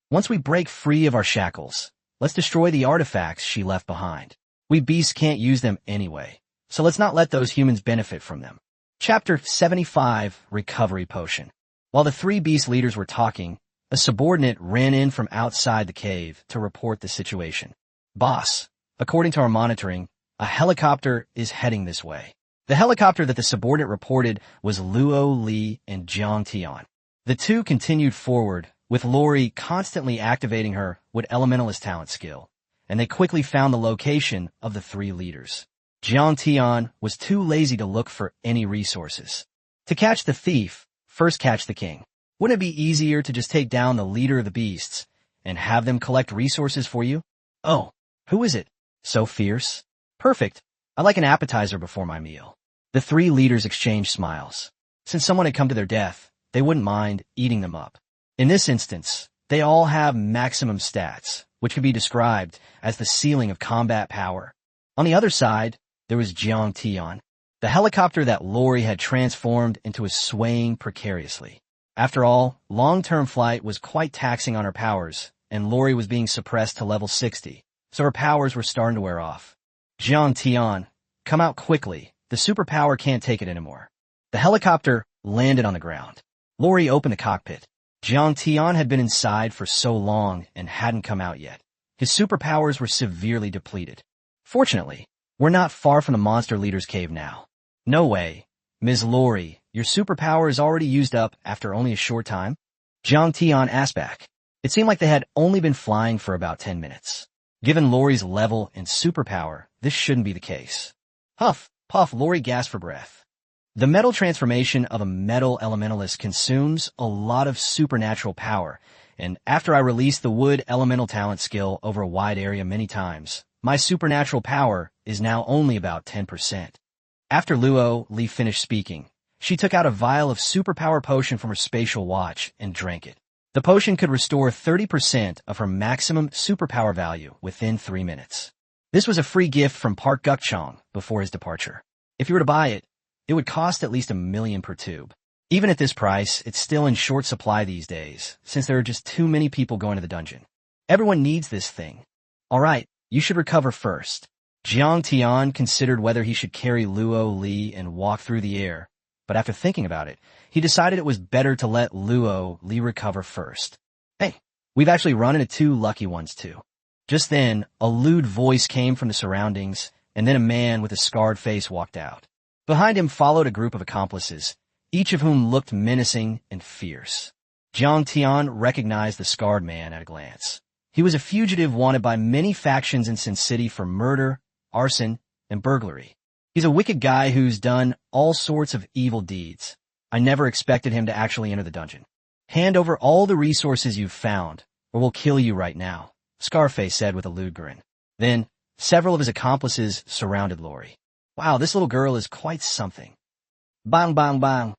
Once we break free of our shackles, let's destroy the artifacts she left behind. We beasts can't use them anyway, so let's not let those humans benefit from them. Chapter 75, Recovery Potion. While the 3 beast leaders were talking, a subordinate ran in from outside the cave to report the situation. Boss, according to our monitoring, a helicopter is heading this way. The helicopter that the subordinate reported was Luo Li and Jiang Tian. The two continued forward, with Lori constantly activating her wood elementalist talent skill, and they quickly found the location of the 3 leaders. Jiang Tian was too lazy to look for any resources. To catch the thief, first catch the king. Wouldn't it be easier to just take down the leader of the beasts and have them collect resources for you? Oh, who is it? So fierce? Perfect. I like an appetizer before my meal. The 3 leaders exchanged smiles. Since someone had come to their death, they wouldn't mind eating them up. In this instance, they all have maximum stats, which could be described as the ceiling of combat power. On the other side, there was Jiang Tian, the helicopter that Lori had transformed into a swaying precariously. After all, long-term flight was quite taxing on her powers, and Lori was being suppressed to level 60, so her powers were starting to wear off. Jiang Tian, come out quickly. The superpower can't take it anymore. The helicopter landed on the ground. Lori opened the cockpit. Jiang Tian had been inside for so long and hadn't come out yet. His superpowers were severely depleted. Fortunately, we're not far from the monster leader's cave now. No way. Ms. Lori, your superpower is already used up after only a short time? Jiang Tian asked back. It seemed like they had only been flying for about 10 minutes. Given Lori's level and superpower, this shouldn't be the case. Huff, puff, Lori gasped for breath. The metal transformation of a metal elementalist consumes a lot of supernatural power, and after I released the wood elemental talent skill over a wide area many times, my supernatural power is now only about 10%. After Luo Li finished speaking, she took out a vial of superpower potion from her spatial watch and drank it. The potion could restore 30% of her maximum superpower value within 3 minutes. This was a free gift from Park Gukchong before his departure. If you were to buy it, it would cost at least $1 million per tube. Even at this price, it's still in short supply these days, since there are just too many people going to the dungeon. Everyone needs this thing. Alright, you should recover first. Jiang Tian considered whether he should carry Luo Li and walk through the air, but after thinking about it, he decided it was better to let Luo Li recover first. Hey, we've actually run into 2 lucky ones too. Just then, a lewd voice came from the surroundings, and then a man with a scarred face walked out. Behind him followed a group of accomplices, each of whom looked menacing and fierce. Jiang Tian recognized the scarred man at a glance. He was a fugitive wanted by many factions in Sin City for murder, arson, and burglary. He's a wicked guy who's done all sorts of evil deeds. I never expected him to actually enter the dungeon. Hand over all the resources you've found, or we'll kill you right now, Scarface said with a lewd grin. Then, several of his accomplices surrounded Lori. Wow, this little girl is quite something. Bang, bang, bang.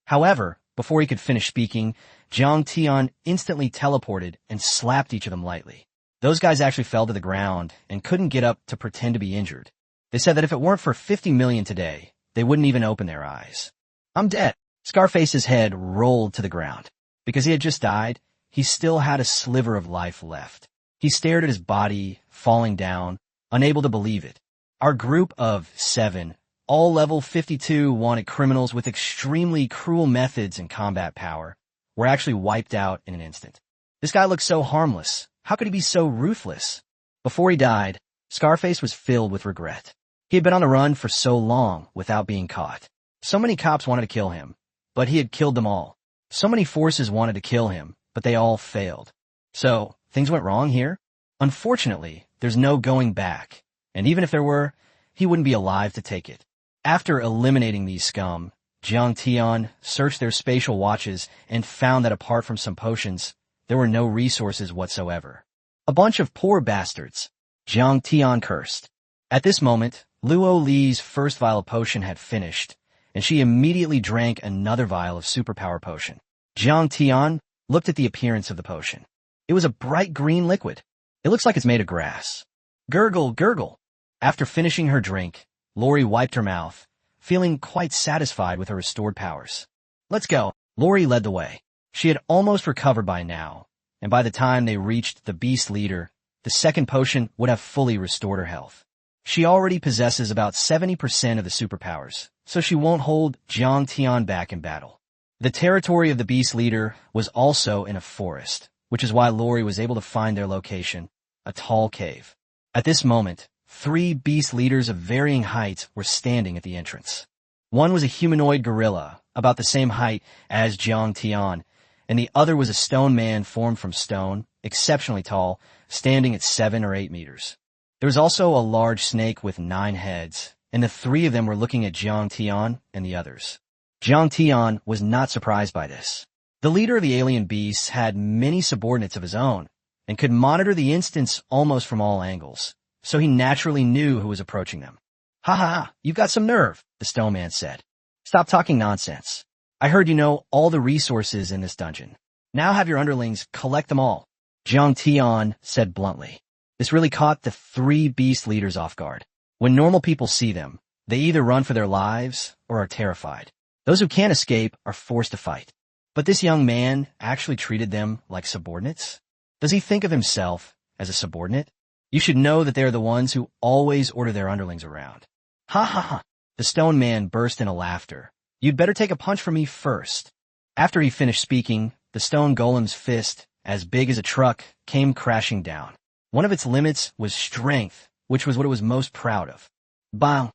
However, before he could finish speaking, Jiang Tian instantly teleported and slapped each of them lightly. Those guys actually fell to the ground and couldn't get up to pretend to be injured. They said that if it weren't for 50 million today, they wouldn't even open their eyes. I'm dead. Scarface's head rolled to the ground. Because he had just died, he still had a sliver of life left. He stared at his body, falling down, unable to believe it. Our group of 7, all level 52 wanted criminals with extremely cruel methods and combat power, were actually wiped out in an instant. This guy looked so harmless. How could he be so ruthless? Before he died, Scarface was filled with regret. He had been on the run for so long without being caught. So many cops wanted to kill him, but he had killed them all. So many forces wanted to kill him, but they all failed. So, things went wrong here? Unfortunately, there's no going back, and even if there were, he wouldn't be alive to take it. After eliminating these scum, Jiang Tian searched their spatial watches and found that apart from some potions, there were no resources whatsoever. A bunch of poor bastards. Jiang Tian cursed. At this moment, Luo Li's first vial of potion had finished, and she immediately drank another vial of superpower potion. Jiang Tian looked at the appearance of the potion. It was a bright green liquid. It looks like it's made of grass. Gurgle, gurgle. After finishing her drink, Lori wiped her mouth, feeling quite satisfied with her restored powers. Let's go. Lori led the way. She had almost recovered by now, and by the time they reached the beast leader, the second potion would have fully restored her health. She already possesses about 70% of the superpowers, so she won't hold Jiang Tian back in battle. The territory of the beast leader was also in a forest, which is why Lori was able to find their location, a tall cave. At this moment, 3 beast leaders of varying heights were standing at the entrance. One was a humanoid gorilla, about the same height as Jiang Tian, and the other was a stone man formed from stone, exceptionally tall, standing at 7 or 8 meters. There was also a large snake with 9 heads, and the 3 of them were looking at Jiang Tian and the others. Jiang Tian was not surprised by this. The leader of the alien beasts had many subordinates of his own, and could monitor the instance almost from all angles, so he naturally knew who was approaching them. Ha ha ha, you've got some nerve, the stone man said. Stop talking nonsense. I heard you know all the resources in this dungeon. Now have your underlings collect them all. Jiang Tian said bluntly. This really caught the three beast leaders off guard. When normal people see them, they either run for their lives or are terrified. Those who can't escape are forced to fight. But this young man actually treated them like subordinates? Does he think of himself as a subordinate? You should know that they are the ones who always order their underlings around. Ha ha ha. The stone man burst into laughter. You'd better take a punch from me first. After he finished speaking, the stone golem's fist, as big as a truck, came crashing down. One of its limits was strength, which was what it was most proud of. Bang!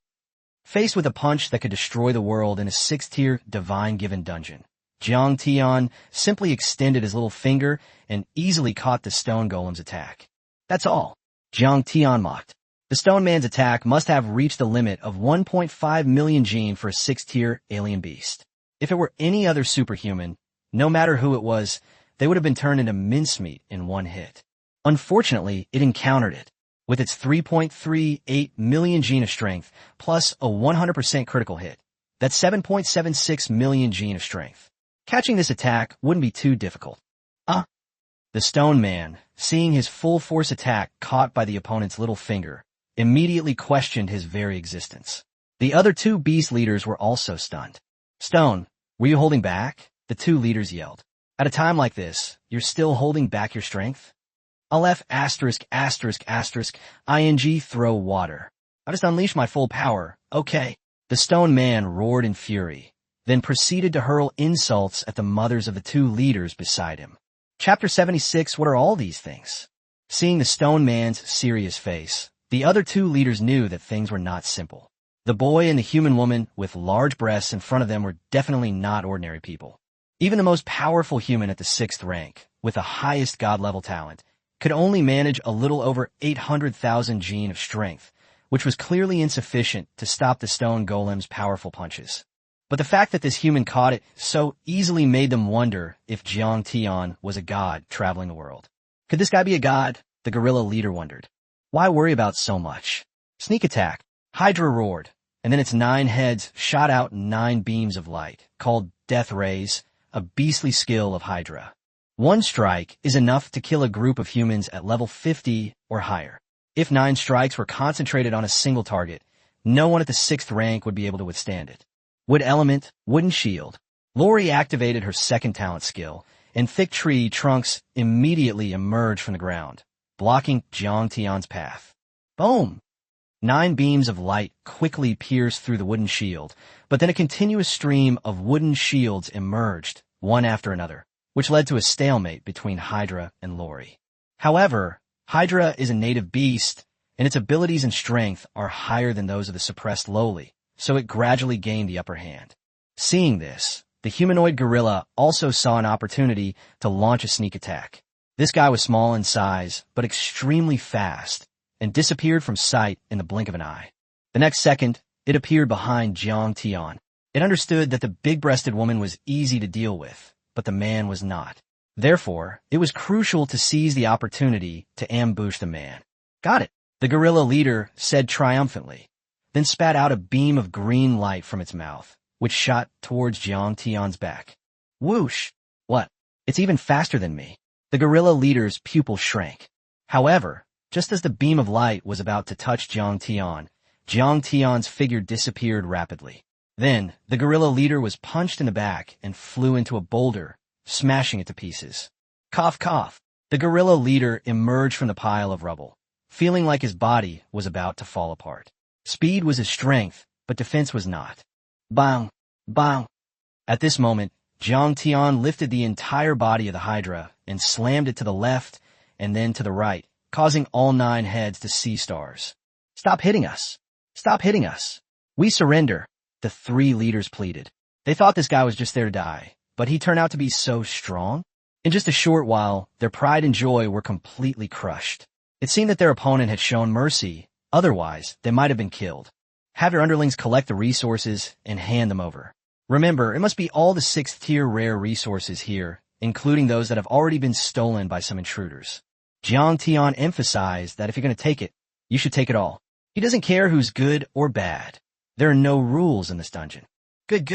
Faced with a punch that could destroy the world in a 6th-tier divine-given dungeon, Jiang Tian simply extended his little finger and easily caught the stone golem's attack. That's all. Jiang Tian mocked. The stone man's attack must have reached the limit of 1.5 million gene for a 6th-tier alien beast. If it were any other superhuman, no matter who it was, they would have been turned into mincemeat in one hit. Unfortunately, it encountered it. With its 3.38 million gene of strength, plus a 100% critical hit. That's 7.76 million gene of strength. Catching this attack wouldn't be too difficult. The stone man, seeing his full force attack caught by the opponent's little finger, immediately questioned his very existence. The other two beast leaders were also stunned. Stone, were you holding back? The two leaders yelled. At a time like this, you're still holding back your strength? Aleph ****ing throw water. I just unleashed my full power, okay. The stone man roared in fury, then proceeded to hurl insults at the mothers of the two leaders beside him. Chapter 76, what are all these things? Seeing the stone man's serious face, the other two leaders knew that things were not simple. The boy and the human woman with large breasts in front of them were definitely not ordinary people. Even the most powerful human at the 6th rank, with the highest god-level talent, could only manage a little over 800,000 gene of strength, which was clearly insufficient to stop the stone golem's powerful punches. But the fact that this human caught it so easily made them wonder if Jiang Tian was a god traveling the world. Could this guy be a god? The gorilla leader wondered. Why worry about so much? Sneak attack. Hydra roared, and then its 9 heads shot out 9 beams of light, called death rays, a beastly skill of Hydra. One strike is enough to kill a group of humans at level 50 or higher. If 9 strikes were concentrated on a single target, no one at the 6th rank would be able to withstand it. Wood element, wooden shield. Lori activated her 2nd talent skill, and thick tree trunks immediately emerged from the ground, blocking Jiang Tian's path. Boom! 9 beams of light quickly pierced through the wooden shield, but then a continuous stream of wooden shields emerged, one after another, which led to a stalemate between Hydra and Lori. However, Hydra is a native beast, and its abilities and strength are higher than those of the suppressed lowly, so it gradually gained the upper hand. Seeing this, the humanoid gorilla also saw an opportunity to launch a sneak attack. This guy was small in size, but extremely fast, and disappeared from sight in the blink of an eye. The next second, it appeared behind Jiang Tian. It understood that the big-breasted woman was easy to deal with, but the man was not. Therefore, it was crucial to seize the opportunity to ambush the man. Got it, the gorilla leader said triumphantly, then spat out a beam of green light from its mouth, which shot towards Jiang Tian's back. Whoosh! What? It's even faster than me. The gorilla leader's pupil shrank. However, just as the beam of light was about to touch Jiang Tian's figure disappeared rapidly. Then, the gorilla leader was punched in the back and flew into a boulder, smashing it to pieces. Cough, cough. The gorilla leader emerged from the pile of rubble, feeling like his body was about to fall apart. Speed was his strength, but defense was not. Bang! Bang! At this moment, Jiang Tian lifted the entire body of the Hydra and slammed it to the left and then to the right, causing all 9 heads to see stars. Stop hitting us! Stop hitting us! We surrender! The 3 leaders pleaded. They thought this guy was just there to die, but he turned out to be so strong. In just a short while, their pride and joy were completely crushed. It seemed that their opponent had shown mercy, otherwise they might have been killed. Have your underlings collect the resources and hand them over. Remember, it must be all the 6th-tier rare resources here, including those that have already been stolen by some intruders. Jiang Tian emphasized that if you're going to take it, you should take it all. He doesn't care who's good or bad. There are no rules in this dungeon. Good.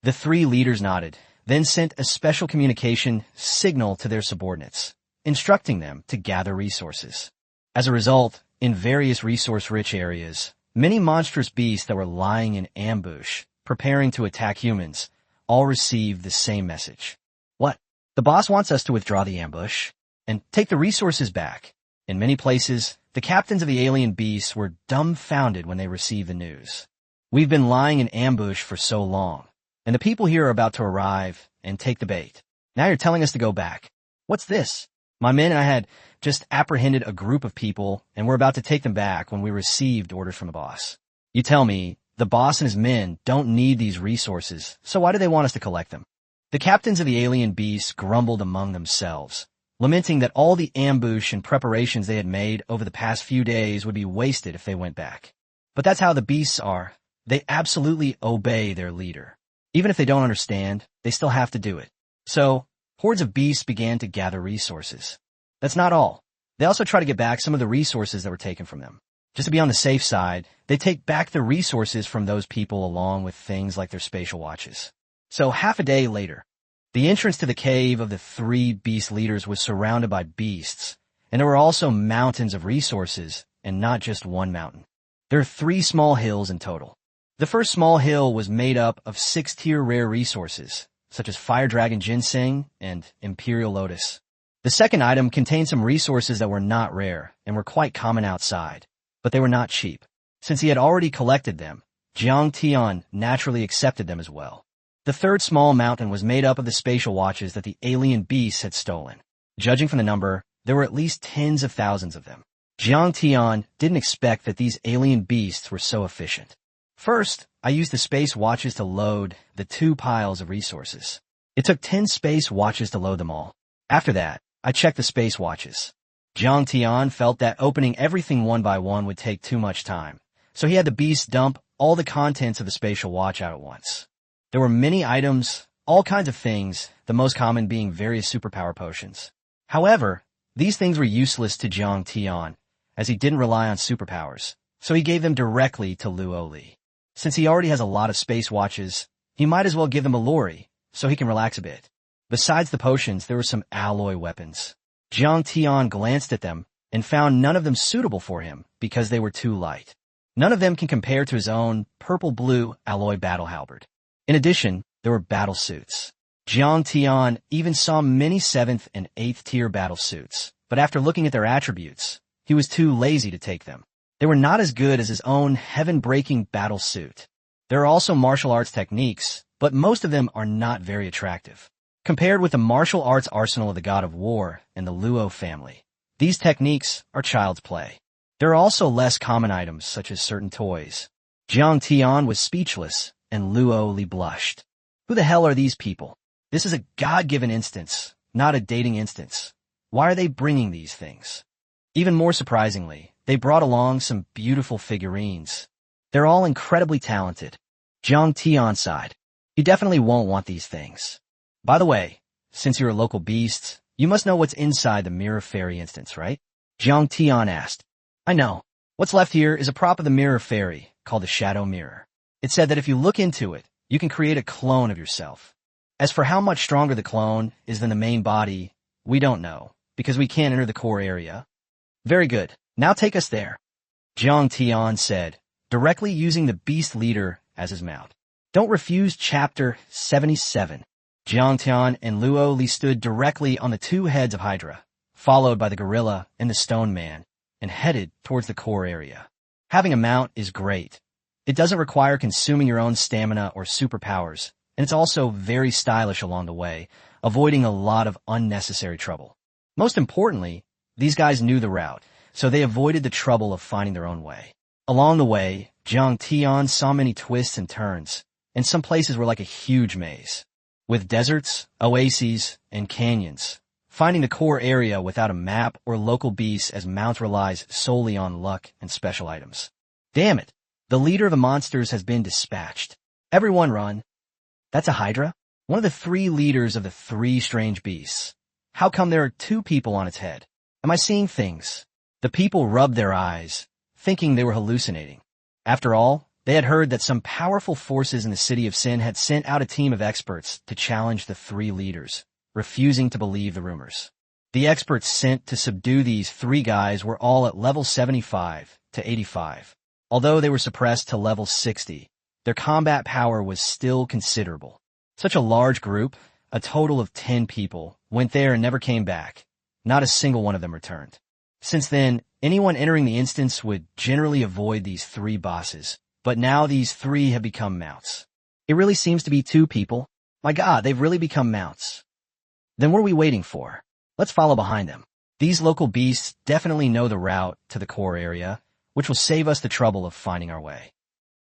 The 3 leaders nodded, then sent a special communication signal to their subordinates. instructing them to gather resources. As a result, in various resource-rich areas, many monstrous beasts that were lying in ambush, preparing to attack humans, all received the same message. What? The boss wants us to withdraw the ambush and take the resources back. In many places, the captains of the alien beasts were dumbfounded when they received the news. We've been lying in ambush for so long, and the people here are about to arrive and take the bait. Now you're telling us to go back. What's this? My men and I had just apprehended a group of people, and we're about to take them back when we received orders from the boss. You tell me, the boss and his men don't need these resources, so why do they want us to collect them? The captains of the alien beasts grumbled among themselves, lamenting that all the ambush and preparations they had made over the past few days would be wasted if they went back. But that's how the beasts are. They absolutely obey their leader. Even if they don't understand, they still have to do it. So, hordes of beasts began to gather resources. That's not all. They also try to get back some of the resources that were taken from them. Just to be on the safe side, they take back the resources from those people along with things like their spatial watches. So half a day later, the entrance to the cave of the 3 beast leaders was surrounded by beasts, and there were also mountains of resources, and not just one mountain. There are 3 small hills in total. The first small hill was made up of 6-tier rare resources, such as Fire Dragon Ginseng and Imperial Lotus. The second item contained some resources that were not rare and were quite common outside, but they were not cheap. Since he had already collected them, Jiang Tian naturally accepted them as well. The third small mountain was made up of the spatial watches that the alien beasts had stolen. Judging from the number, there were at least tens of thousands of them. Jiang Tian didn't expect that these alien beasts were so efficient. First, I used the space watches to load the 2 piles of resources. It took 10 space watches to load them all. After that, I checked the space watches. Jiang Tian felt that opening everything one by one would take too much time, so he had the beasts dump all the contents of the spatial watch out at once. There were many items, all kinds of things, the most common being various superpower potions. However, these things were useless to Jiang Tian, as he didn't rely on superpowers, so he gave them directly to Luo Li. Since he already has a lot of space watches, he might as well give them a Lori, so he can relax a bit. Besides the potions, there were some alloy weapons. Jiang Tian glanced at them and found none of them suitable for him because they were too light. None of them can compare to his own purple-blue alloy battle halberd. In addition, there were battle suits. Jiang Tian even saw many 7th and 8th tier battle suits, but after looking at their attributes, he was too lazy to take them. They were not as good as his own heaven-breaking battle suit. There are also martial arts techniques, but most of them are not very attractive. Compared with the martial arts arsenal of the God of War and the Luo family, these techniques are child's play. There are also less common items, such as certain toys. Jiang Tian was speechless, and Luo Li blushed. Who the hell are these people? This is a God-given instance, not a dating instance. Why are they bringing these things? Even more surprisingly, they brought along some beautiful figurines. They're all incredibly talented. Jiang Tian sighed. You definitely won't want these things. By the way, since you're a local beast, you must know what's inside the Mirror Fairy instance, right? Jiang Tian asked. I know. What's left here is a prop of the Mirror Fairy, called the Shadow Mirror. It said that if you look into it, you can create a clone of yourself. As for how much stronger the clone is than the main body, we don't know, because we can't enter the core area. Very good. Now take us there. Jiang Tian said, directly using the beast leader as his mount. Don't refuse Chapter 77. Jiang Tian and Luo Li stood directly on the 2 heads of Hydra, followed by the gorilla and the stone man, and headed towards the core area. Having a mount is great. It doesn't require consuming your own stamina or superpowers, and it's also very stylish along the way, avoiding a lot of unnecessary trouble. Most importantly, these guys knew the route, so they avoided the trouble of finding their own way. Along the way, Jiang Tian saw many twists and turns, and some places were like a huge maze. With deserts, oases, and canyons, finding the core area without a map or local beasts as mounts relies solely on luck and special items. Damn it! The leader of the monsters has been dispatched. Everyone run. That's a Hydra? One of the 3 leaders of the 3 strange beasts. How come there are 2 people on its head? Am I seeing things? The people rubbed their eyes, thinking they were hallucinating. After all, they had heard that some powerful forces in the City of Sin had sent out a team of experts to challenge the 3 leaders, refusing to believe the rumors. The experts sent to subdue these 3 guys were all at level 75 to 85. Although they were suppressed to level 60, their combat power was still considerable. Such a large group, a total of 10 people, went there and never came back. Not a single one of them returned. Since then, anyone entering the instance would generally avoid these 3 bosses, but now these 3 have become mounts. It really seems to be 2 people. My God, they've really become mounts. Then what are we waiting for? Let's follow behind them. These local beasts definitely know the route to the core area, which will save us the trouble of finding our way.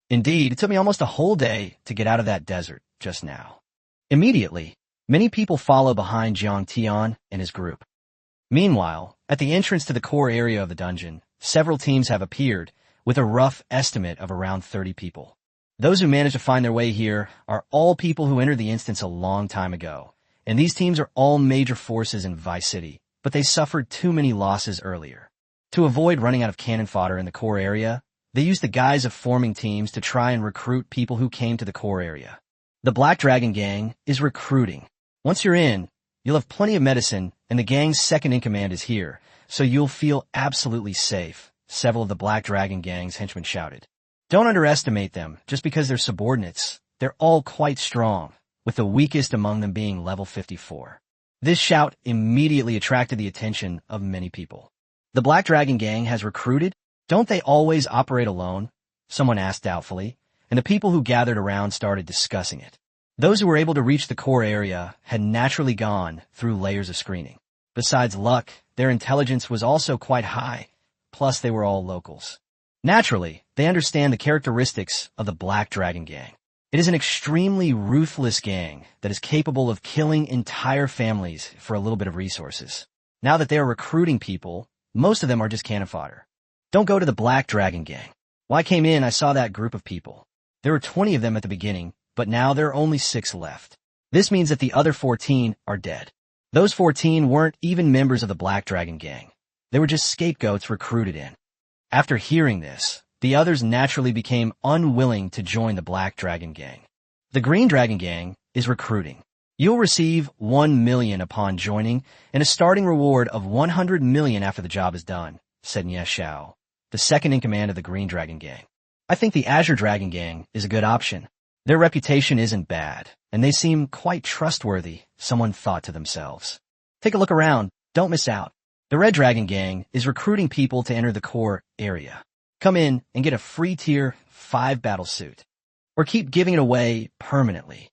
Indeed, it took me almost a whole day to get out of that desert just now. Immediately, many people follow behind Jiang Tian and his group. Meanwhile, at the entrance to the core area of the dungeon, several teams have appeared, with a rough estimate of around 30 people. Those who manage to find their way here are all people who entered the instance a long time ago, and these teams are all major forces in Vice City, but they suffered too many losses earlier. To avoid running out of cannon fodder in the core area, they used the guise of forming teams to try and recruit people who came to the core area. The Black Dragon Gang is recruiting. Once you're in, you'll have plenty of medicine, and the gang's second-in-command is here, so you'll feel absolutely safe, several of the Black Dragon Gang's henchmen shouted. Don't underestimate them just because they're subordinates. They're all quite strong, with the weakest among them being level 54. This shout immediately attracted the attention of many people. The Black Dragon Gang has recruited? Don't they always operate alone? Someone asked doubtfully, and the people who gathered around started discussing it. Those who were able to reach the core area had naturally gone through layers of screening. Besides luck, their intelligence was also quite high, plus they were all locals. Naturally, they understand the characteristics of the Black Dragon Gang. It is an extremely ruthless gang that is capable of killing entire families for a little bit of resources. Now that they are recruiting people, most of them are just cannon fodder. Don't go to the Black Dragon Gang. When I came in, I saw that group of people. There were 20 of them at the beginning, but now there are only 6 left. This means that the other 14 are dead. Those 14 weren't even members of the Black Dragon Gang. They were just scapegoats recruited in. After hearing this, the others naturally became unwilling to join the Black Dragon Gang. The Green Dragon Gang is recruiting. You'll receive 1 million upon joining and a starting reward of 100 million after the job is done, said Nye Xiao, the second-in-command of the Green Dragon Gang. I think the Azure Dragon Gang is a good option. Their reputation isn't bad, and they seem quite trustworthy, someone thought to themselves. Take a look around. Don't miss out. The Red Dragon Gang is recruiting people to enter the core area. Come in and get a free tier 5 battle suit, or keep giving it away permanently.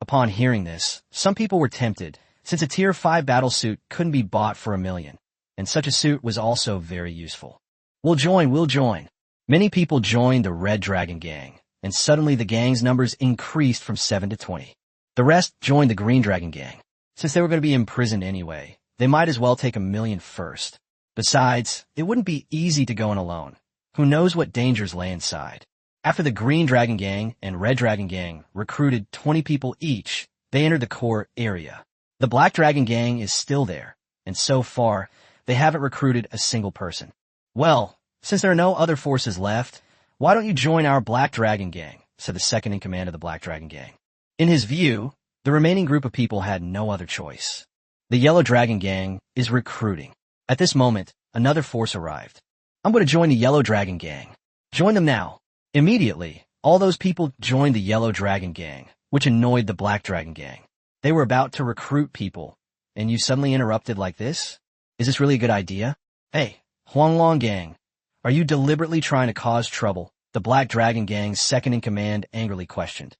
Upon hearing this, some people were tempted, since a tier 5 battle suit couldn't be bought for 1 million, and such a suit was also very useful. We'll join. Many people joined the Red Dragon Gang, and suddenly the gang's numbers increased from 7 to 20. The rest joined the Green Dragon Gang. Since they were going to be imprisoned anyway, they might as well take 1 million first. Besides, it wouldn't be easy to go in alone. Who knows what dangers lay inside? After the Green Dragon Gang and Red Dragon Gang recruited 20 people each, they entered the core area. The Black Dragon Gang is still there, and so far, they haven't recruited a single person. Well, since there are no other forces left, why don't you join our Black Dragon Gang, said the second-in-command of the Black Dragon Gang. In his view, the remaining group of people had no other choice. The Yellow Dragon Gang is recruiting. At this moment, another force arrived. I'm going to join the Yellow Dragon Gang. Join them now. Immediately, all those people joined the Yellow Dragon Gang, which annoyed the Black Dragon Gang. They were about to recruit people, and you suddenly interrupted like this? Is this really a good idea? Hey, Huanglong Gang, are you deliberately trying to cause trouble? The Black Dragon Gang's second-in-command angrily questioned.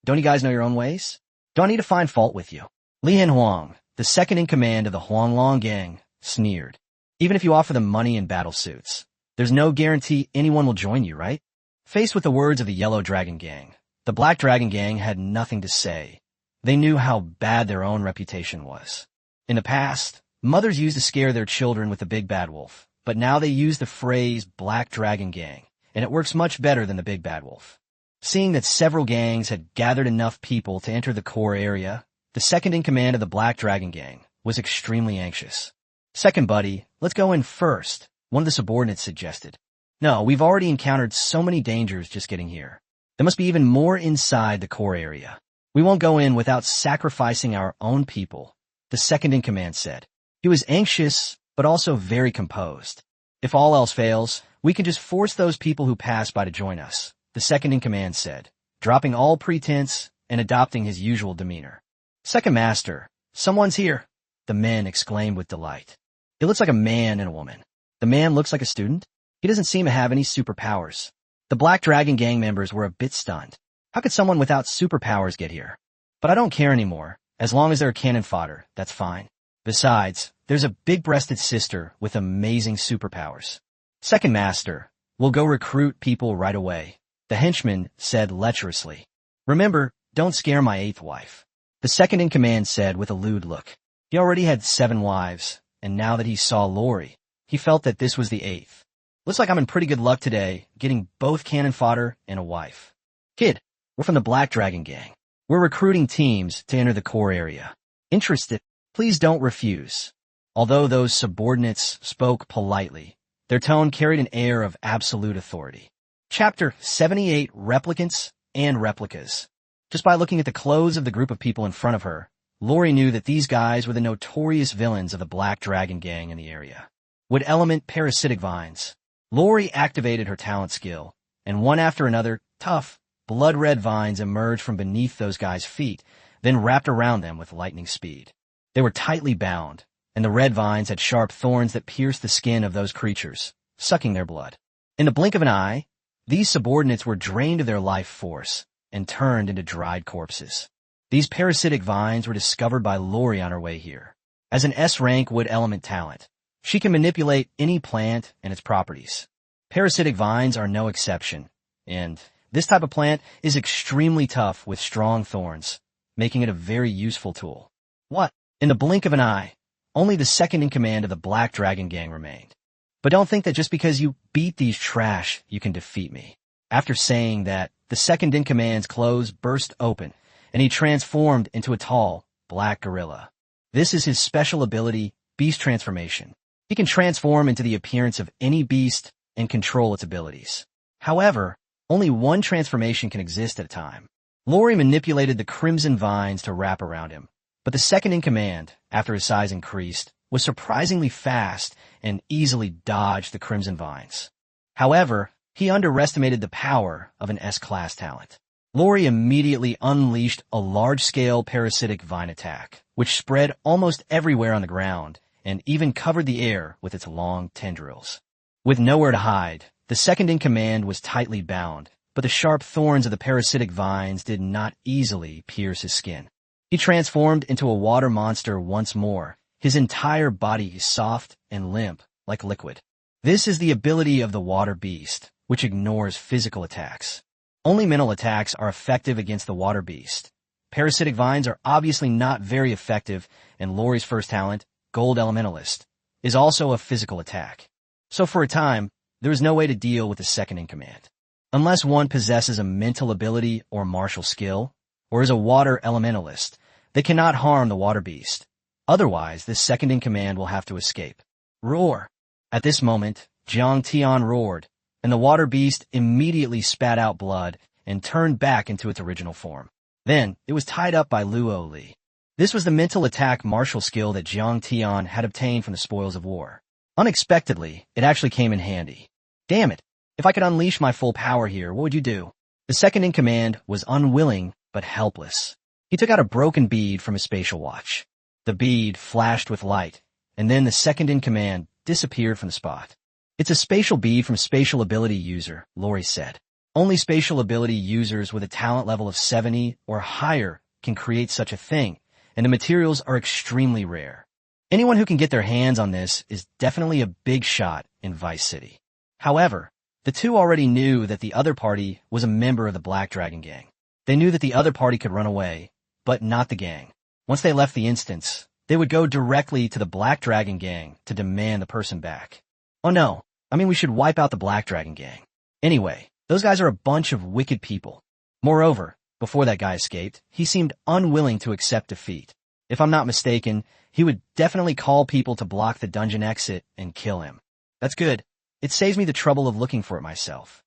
Don't you guys know your own ways? Don't need to find fault with you. Li Huang, the second-in-command of the Huanglong Gang, sneered. Even if you offer them money and battle suits, there's no guarantee anyone will join you, right? Faced with the words of the Yellow Dragon Gang, the Black Dragon Gang had nothing to say. They knew how bad their own reputation was. In the past, mothers used to scare their children with the Big Bad Wolf, but now they use the phrase Black Dragon Gang, and it works much better than the Big Bad Wolf. Seeing that several gangs had gathered enough people to enter the core area, the second-in-command of the Black Dragon Gang was extremely anxious. Second buddy, let's go in first, one of the subordinates suggested. No, we've already encountered so many dangers just getting here. There must be even more inside the core area. We won't go in without sacrificing our own people, the second-in-command said. He was anxious, but also very composed. If all else fails, we can just force those people who pass by to join us, the second-in-command said, dropping all pretense and adopting his usual demeanor. Second Master, someone's here, the men exclaimed with delight. It looks like a man and a woman. The man looks like a student. He doesn't seem to have any superpowers. The Black Dragon Gang members were a bit stunned. How could someone without superpowers get here? But I don't care anymore. As long as they're cannon fodder, that's fine. Besides, there's a big-breasted sister with amazing superpowers. Second Master, we'll go recruit people right away, the henchman said lecherously. Remember, don't scare my 8th wife. The second-in-command said with a lewd look. He already had 7 wives, and now that he saw Lori, he felt that this was the 8th. Looks like I'm in pretty good luck today, getting both cannon fodder and a wife. Kid, we're from the Black Dragon Gang. We're recruiting teams to enter the core area. Interested? Please don't refuse. Although those subordinates spoke politely, their tone carried an air of absolute authority. Chapter 78 Replicants and Replicas. Just by looking at the clothes of the group of people in front of her, Lori knew that these guys were the notorious villains of the Black Dragon Gang in the area. Would element parasitic vines. Lori activated her talent skill, and one after another, tough, blood-red vines emerged from beneath those guys' feet, then wrapped around them with lightning speed. They were tightly bound, and the red vines had sharp thorns that pierced the skin of those creatures, sucking their blood. In the blink of an eye, these subordinates were drained of their life force and turned into dried corpses. These parasitic vines were discovered by Lori on her way here. As an S-rank wood element talent, she can manipulate any plant and its properties. Parasitic vines are no exception, and this type of plant is extremely tough with strong thorns, making it a very useful tool. What? In the blink of an eye, only the second-in-command of the Black Dragon Gang remained. But don't think that just because you beat these trash, you can defeat me. After saying that, the second-in-command's clothes burst open, and he transformed into a tall, black gorilla. This is his special ability, Beast Transformation. He can transform into the appearance of any beast and control its abilities. However, only one transformation can exist at a time. Lori manipulated the crimson vines to wrap around him, but the second-in-command, after his size increased, was surprisingly fast and easily dodged the crimson vines. However, he underestimated the power of an S-class talent. Lori immediately unleashed a large-scale parasitic vine attack, which spread almost everywhere on the ground and even covered the air with its long tendrils. With nowhere to hide, the second-in-command was tightly bound, but the sharp thorns of the parasitic vines did not easily pierce his skin. He transformed into a water monster once more, his entire body soft and limp like liquid. This is the ability of the water beast, which ignores physical attacks. Only mental attacks are effective against the water beast. Parasitic vines are obviously not very effective, and Lori's first talent, Gold Elementalist, is also a physical attack. So for a time, there is no way to deal with the second-in-command. Unless one possesses a mental ability or martial skill, or is a water elementalist, they cannot harm the water beast. Otherwise, this second-in-command will have to escape. Roar! At this moment, Jiang Tian roared, and the water beast immediately spat out blood and turned back into its original form. Then, it was tied up by Luo Li. This was the mental attack martial skill that Jiang Tian had obtained from the spoils of war. Unexpectedly, it actually came in handy. Damn it! If I could unleash my full power here, what would you do? The second-in-command was unwilling but helpless. He took out a broken bead from his spatial watch. The bead flashed with light, and then the second-in-command disappeared from the spot. It's a spatial bead from Spatial Ability User, Lori said. Only Spatial Ability users with a talent level of 70 or higher can create such a thing, and the materials are extremely rare. Anyone who can get their hands on this is definitely a big shot in Vice City. However, the two already knew that the other party was a member of the Black Dragon Gang. They knew that the other party could run away, but not the gang. Once they left the instance, they would go directly to the Black Dragon Gang to demand the person back. Oh no, we should wipe out the Black Dragon Gang. Anyway, those guys are a bunch of wicked people. Moreover, before that guy escaped, he seemed unwilling to accept defeat. If I'm not mistaken, he would definitely call people to block the dungeon exit and kill him. That's good. It saves me the trouble of looking for it myself.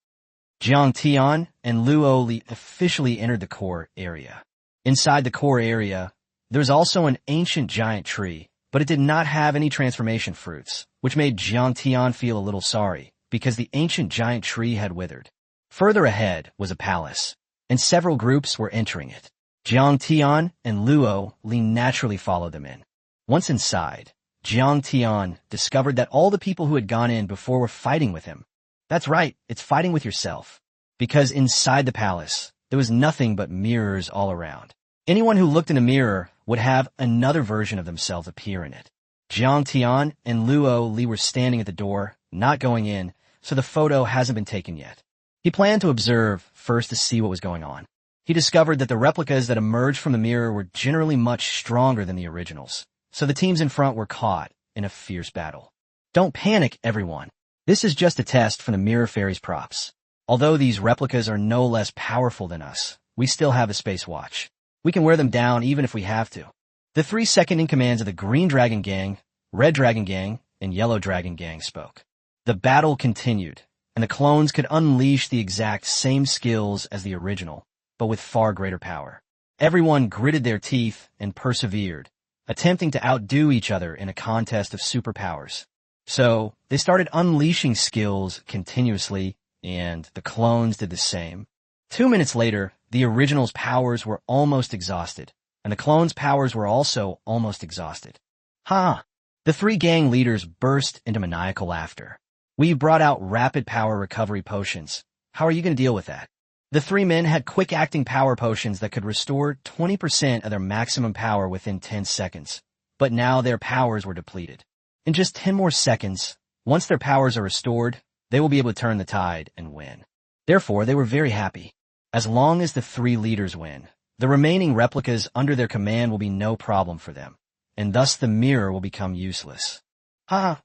Jiang Tian and Luo Li officially entered the core area. Inside the core area, there's also an ancient giant tree but it did not have any transformation fruits, which made Jiang Tian feel a little sorry, because the ancient giant tree had withered. Further ahead was a palace, and several groups were entering it. Jiang Tian and Luo Li naturally followed them in. Once inside, Jiang Tian discovered that all the people who had gone in before were fighting with him. That's right, it's fighting with yourself. Because inside the palace, there was nothing but mirrors all around. Anyone who looked in a mirror would have another version of themselves appear in it. Jiang Tian and Luo Li were standing at the door, not going in, so the photo hasn't been taken yet. He planned to observe first to see what was going on. He discovered that the replicas that emerged from the mirror were generally much stronger than the originals, so the teams in front were caught in a fierce battle. Don't panic, everyone. This is just a test from the Mirror Fairies props. Although these replicas are no less powerful than us, we still have a Space Watch. We can wear them down even if we have to. The 3 second-in-commands of the Green Dragon Gang, Red Dragon Gang, and Yellow Dragon Gang spoke. The battle continued, and the clones could unleash the exact same skills as the original, but with far greater power. Everyone gritted their teeth and persevered, attempting to outdo each other in a contest of superpowers. So, they started unleashing skills continuously, and the clones did the same. 2 minutes later, the original's powers were almost exhausted, and the clones' powers were also almost exhausted. Ha! The 3 gang leaders burst into maniacal laughter. We brought out rapid power recovery potions. How are you going to deal with that? The 3 men had quick-acting power potions that could restore 20% of their maximum power within 10 seconds, but now their powers were depleted. In just 10 more seconds, once their powers are restored, they will be able to turn the tide and win. Therefore, they were very happy. As long as the 3 leaders win, the remaining replicas under their command will be no problem for them, and thus the mirror will become useless.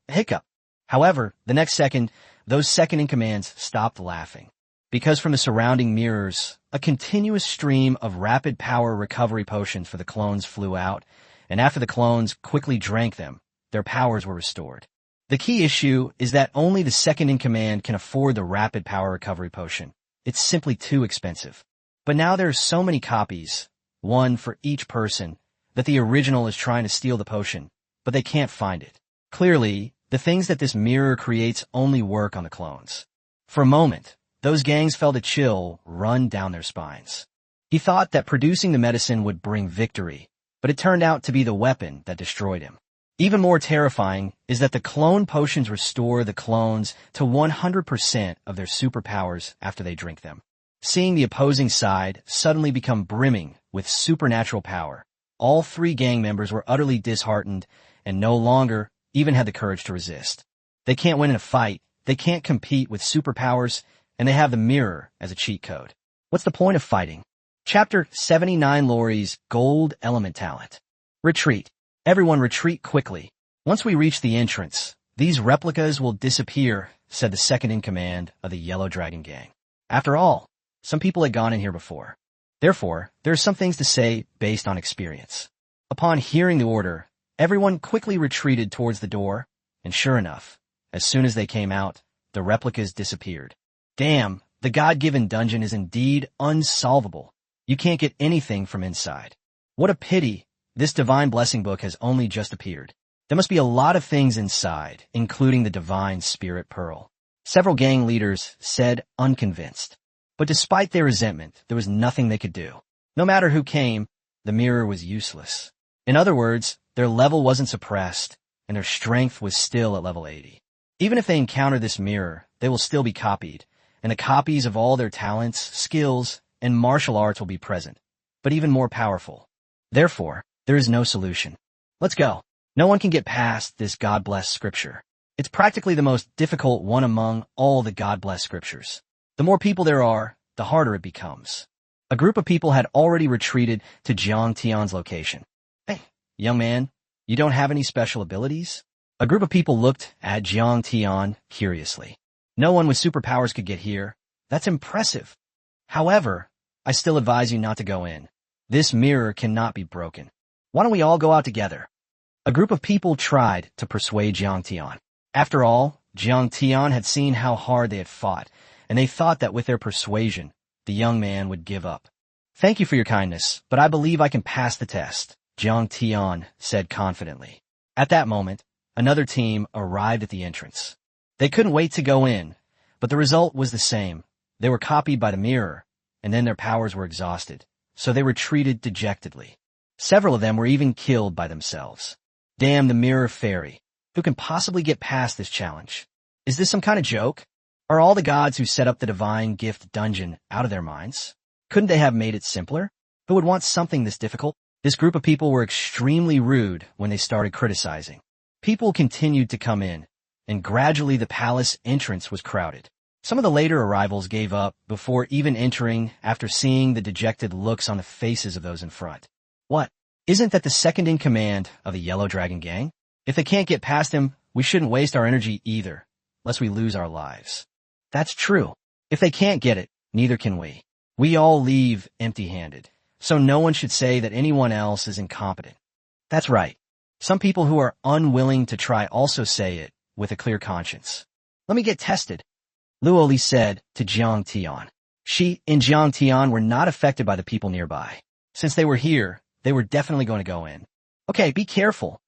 Hiccup. However, the next second, those second-in-commands stopped laughing, because from the surrounding mirrors, a continuous stream of rapid power recovery potions for the clones flew out, and after the clones quickly drank them, their powers were restored. The key issue is that only the second-in-command can afford the rapid power recovery potion. It's simply too expensive. But now there are so many copies, one for each person, that the original is trying to steal the potion, but they can't find it. Clearly, the things that this mirror creates only work on the clones. For a moment, those gangs felt a chill run down their spines. He thought that producing the medicine would bring victory, but it turned out to be the weapon that destroyed him. Even more terrifying is that the clone potions restore the clones to 100% of their superpowers after they drink them. Seeing the opposing side suddenly become brimming with supernatural power, all 3 gang members were utterly disheartened and no longer even had the courage to resist. They can't win in a fight, they can't compete with superpowers, and they have the mirror as a cheat code. What's the point of fighting? Chapter 79 Lori's Gold Element Talent. Retreat. Everyone retreat quickly. Once we reach the entrance, these replicas will disappear, said the second-in-command of the Yellow Dragon Gang. After all, some people had gone in here before. Therefore, there are some things to say based on experience. Upon hearing the order, everyone quickly retreated towards the door, and sure enough, as soon as they came out, the replicas disappeared. Damn, the God-given dungeon is indeed unsolvable. You can't get anything from inside. What a pity. This Divine Blessing book has only just appeared. There must be a lot of things inside, including the Divine Spirit Pearl. Several gang leaders said unconvinced. But despite their resentment, there was nothing they could do. No matter who came, the mirror was useless. In other words, their level wasn't suppressed, and their strength was still at level 80. Even if they encounter this mirror, they will still be copied, and the copies of all their talents, skills, and martial arts will be present, but even more powerful. Therefore, there is no solution. Let's go. No one can get past this God-blessed scripture. It's practically the most difficult one among all the God-blessed scriptures. The more people there are, the harder it becomes. A group of people had already retreated to Jiang Tian's location. Hey, young man, you don't have any special abilities? A group of people looked at Jiang Tian curiously. No one with superpowers could get here. That's impressive. However, I still advise you not to go in. This mirror cannot be broken. Why don't we all go out together? A group of people tried to persuade Jiang Tian. After all, Jiang Tian had seen how hard they had fought, and they thought that with their persuasion, the young man would give up. Thank you for your kindness, but I believe I can pass the test, Jiang Tian said confidently. At that moment, another team arrived at the entrance. They couldn't wait to go in, but the result was the same. They were copied by the mirror, and then their powers were exhausted, so they retreated dejectedly. Several of them were even killed by themselves. Damn the mirror fairy. Who can possibly get past this challenge? Is this some kind of joke? Are all the gods who set up the divine gift dungeon out of their minds? Couldn't they have made it simpler? Who would want something this difficult? This group of people were extremely rude when they started criticizing. People continued to come in, and gradually the palace entrance was crowded. Some of the later arrivals gave up before even entering after seeing the dejected looks on the faces of those in front. What? Isn't that the second-in-command of the Yellow Dragon Gang? If they can't get past him, we shouldn't waste our energy either, lest we lose our lives. That's true. If they can't get it, neither can we. We all leave empty-handed, so no one should say that anyone else is incompetent. That's right. Some people who are unwilling to try also say it with a clear conscience. Let me get tested, Luoli said to Jiang Tian. She and Jiang Tian were not affected by the people nearby. Since they were here, they were definitely going to go in. Okay, be careful.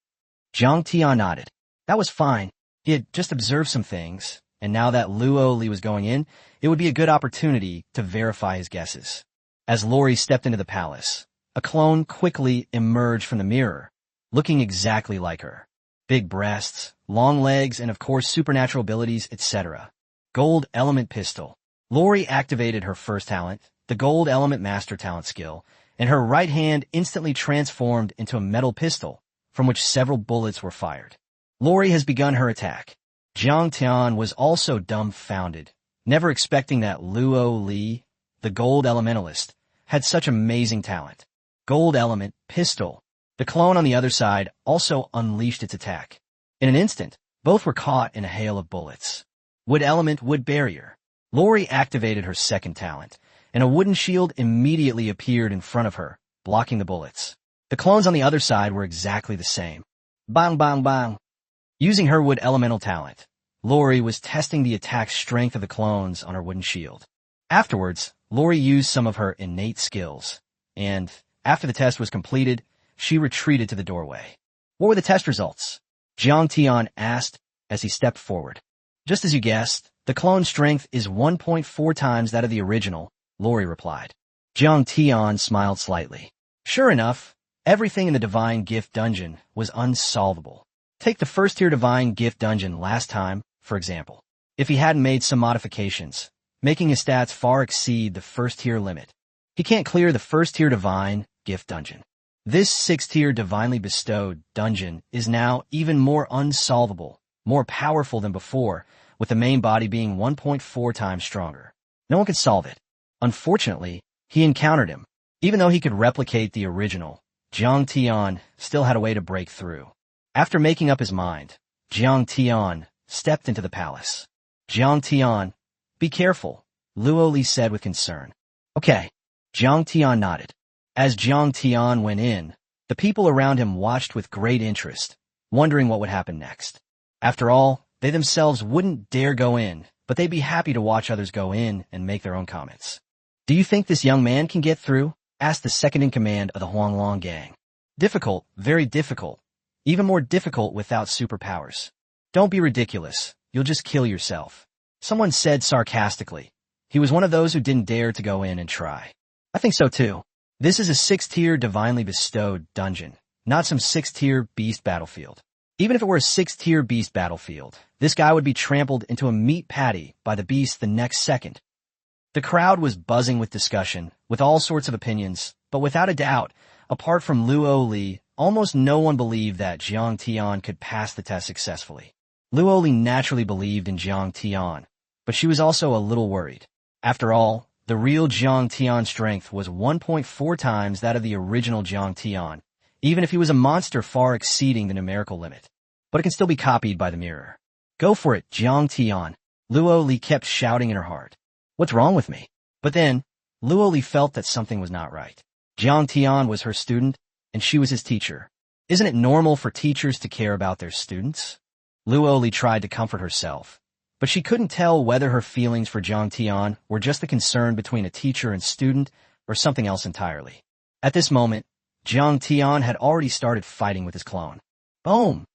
Jiang Tian nodded. That was fine. He had just observed some things, and now that Luoli was going in, it would be a good opportunity to verify his guesses. As Lori stepped into the palace, a clone quickly emerged from the mirror, looking exactly like her. Big breasts, long legs, and of course supernatural abilities, etc. Gold Element Pistol. Lori activated her first talent, the Gold Element Master Talent skill, and her right hand instantly transformed into a metal pistol, from which several bullets were fired. Lori has begun her attack. Jiang Tian was also dumbfounded, never expecting that Luo Li, the Gold Elementalist, had such amazing talent. Gold Element Pistol. The clone on the other side also unleashed its attack. In an instant, both were caught in a hail of bullets. Wood Element Wood Barrier. Lori activated her second talent, and a wooden shield immediately appeared in front of her, blocking the bullets. The clones on the other side were exactly the same. Bang, bang, bang. Using her wood elemental talent, Lori was testing the attack strength of the clones on her wooden shield. Afterwards, Lori used some of her innate skills, and, after the test was completed, she retreated to the doorway. What were the test results? Jiang Tian asked as he stepped forward. Just as you guessed, the clone strength is 1.4 times that of the original, Lori replied. Jiang Tian smiled slightly. Sure enough, everything in the Divine Gift Dungeon was unsolvable. Take the first-tier Divine Gift Dungeon last time, for example. If he hadn't made some modifications, making his stats far exceed the first-tier limit, he can't clear the first-tier Divine Gift Dungeon. This 6th-tier Divinely Bestowed Dungeon is now even more unsolvable, more powerful than before, with the main body being 1.4 times stronger. No one could solve it. Unfortunately, he encountered him. Even though he could replicate the original, Jiang Tian still had a way to break through. After making up his mind, Jiang Tian stepped into the palace. Jiang Tian, be careful, Luo Li said with concern. Okay. Jiang Tian nodded. As Jiang Tian went in, the people around him watched with great interest, wondering what would happen next. After all, they themselves wouldn't dare go in, but they'd be happy to watch others go in and make their own comments. Do you think this young man can get through? Asked the second-in-command of the Huanglong gang. Difficult, very difficult. Even more difficult without superpowers. Don't be ridiculous. You'll just kill yourself. Someone said sarcastically. He was one of those who didn't dare to go in and try. I think so too. This is a 6th-tier Divinely Bestowed dungeon, not some 6th-tier beast battlefield. Even if it were a 6th-tier beast battlefield, this guy would be trampled into a meat patty by the beast the next second. The crowd was buzzing with discussion, with all sorts of opinions, but without a doubt, apart from Luo Li, almost no one believed that Jiang Tian could pass the test successfully. Luo Li naturally believed in Jiang Tian, but she was also a little worried. After all, the real Jiang Tian's strength was 1.4 times that of the original Jiang Tian, even if he was a monster far exceeding the numerical limit. But it can still be copied by the mirror. Go for it, Jiang Tian, Luo Li kept shouting in her heart. What's wrong with me? But then, Luo Li felt that something was not right. Jiang Tian was her student, and she was his teacher. Isn't it normal for teachers to care about their students? Luo Li tried to comfort herself, but she couldn't tell whether her feelings for Jiang Tian were just the concern between a teacher and student or something else entirely. At this moment, Jiang Tian had already started fighting with his clone. Boom!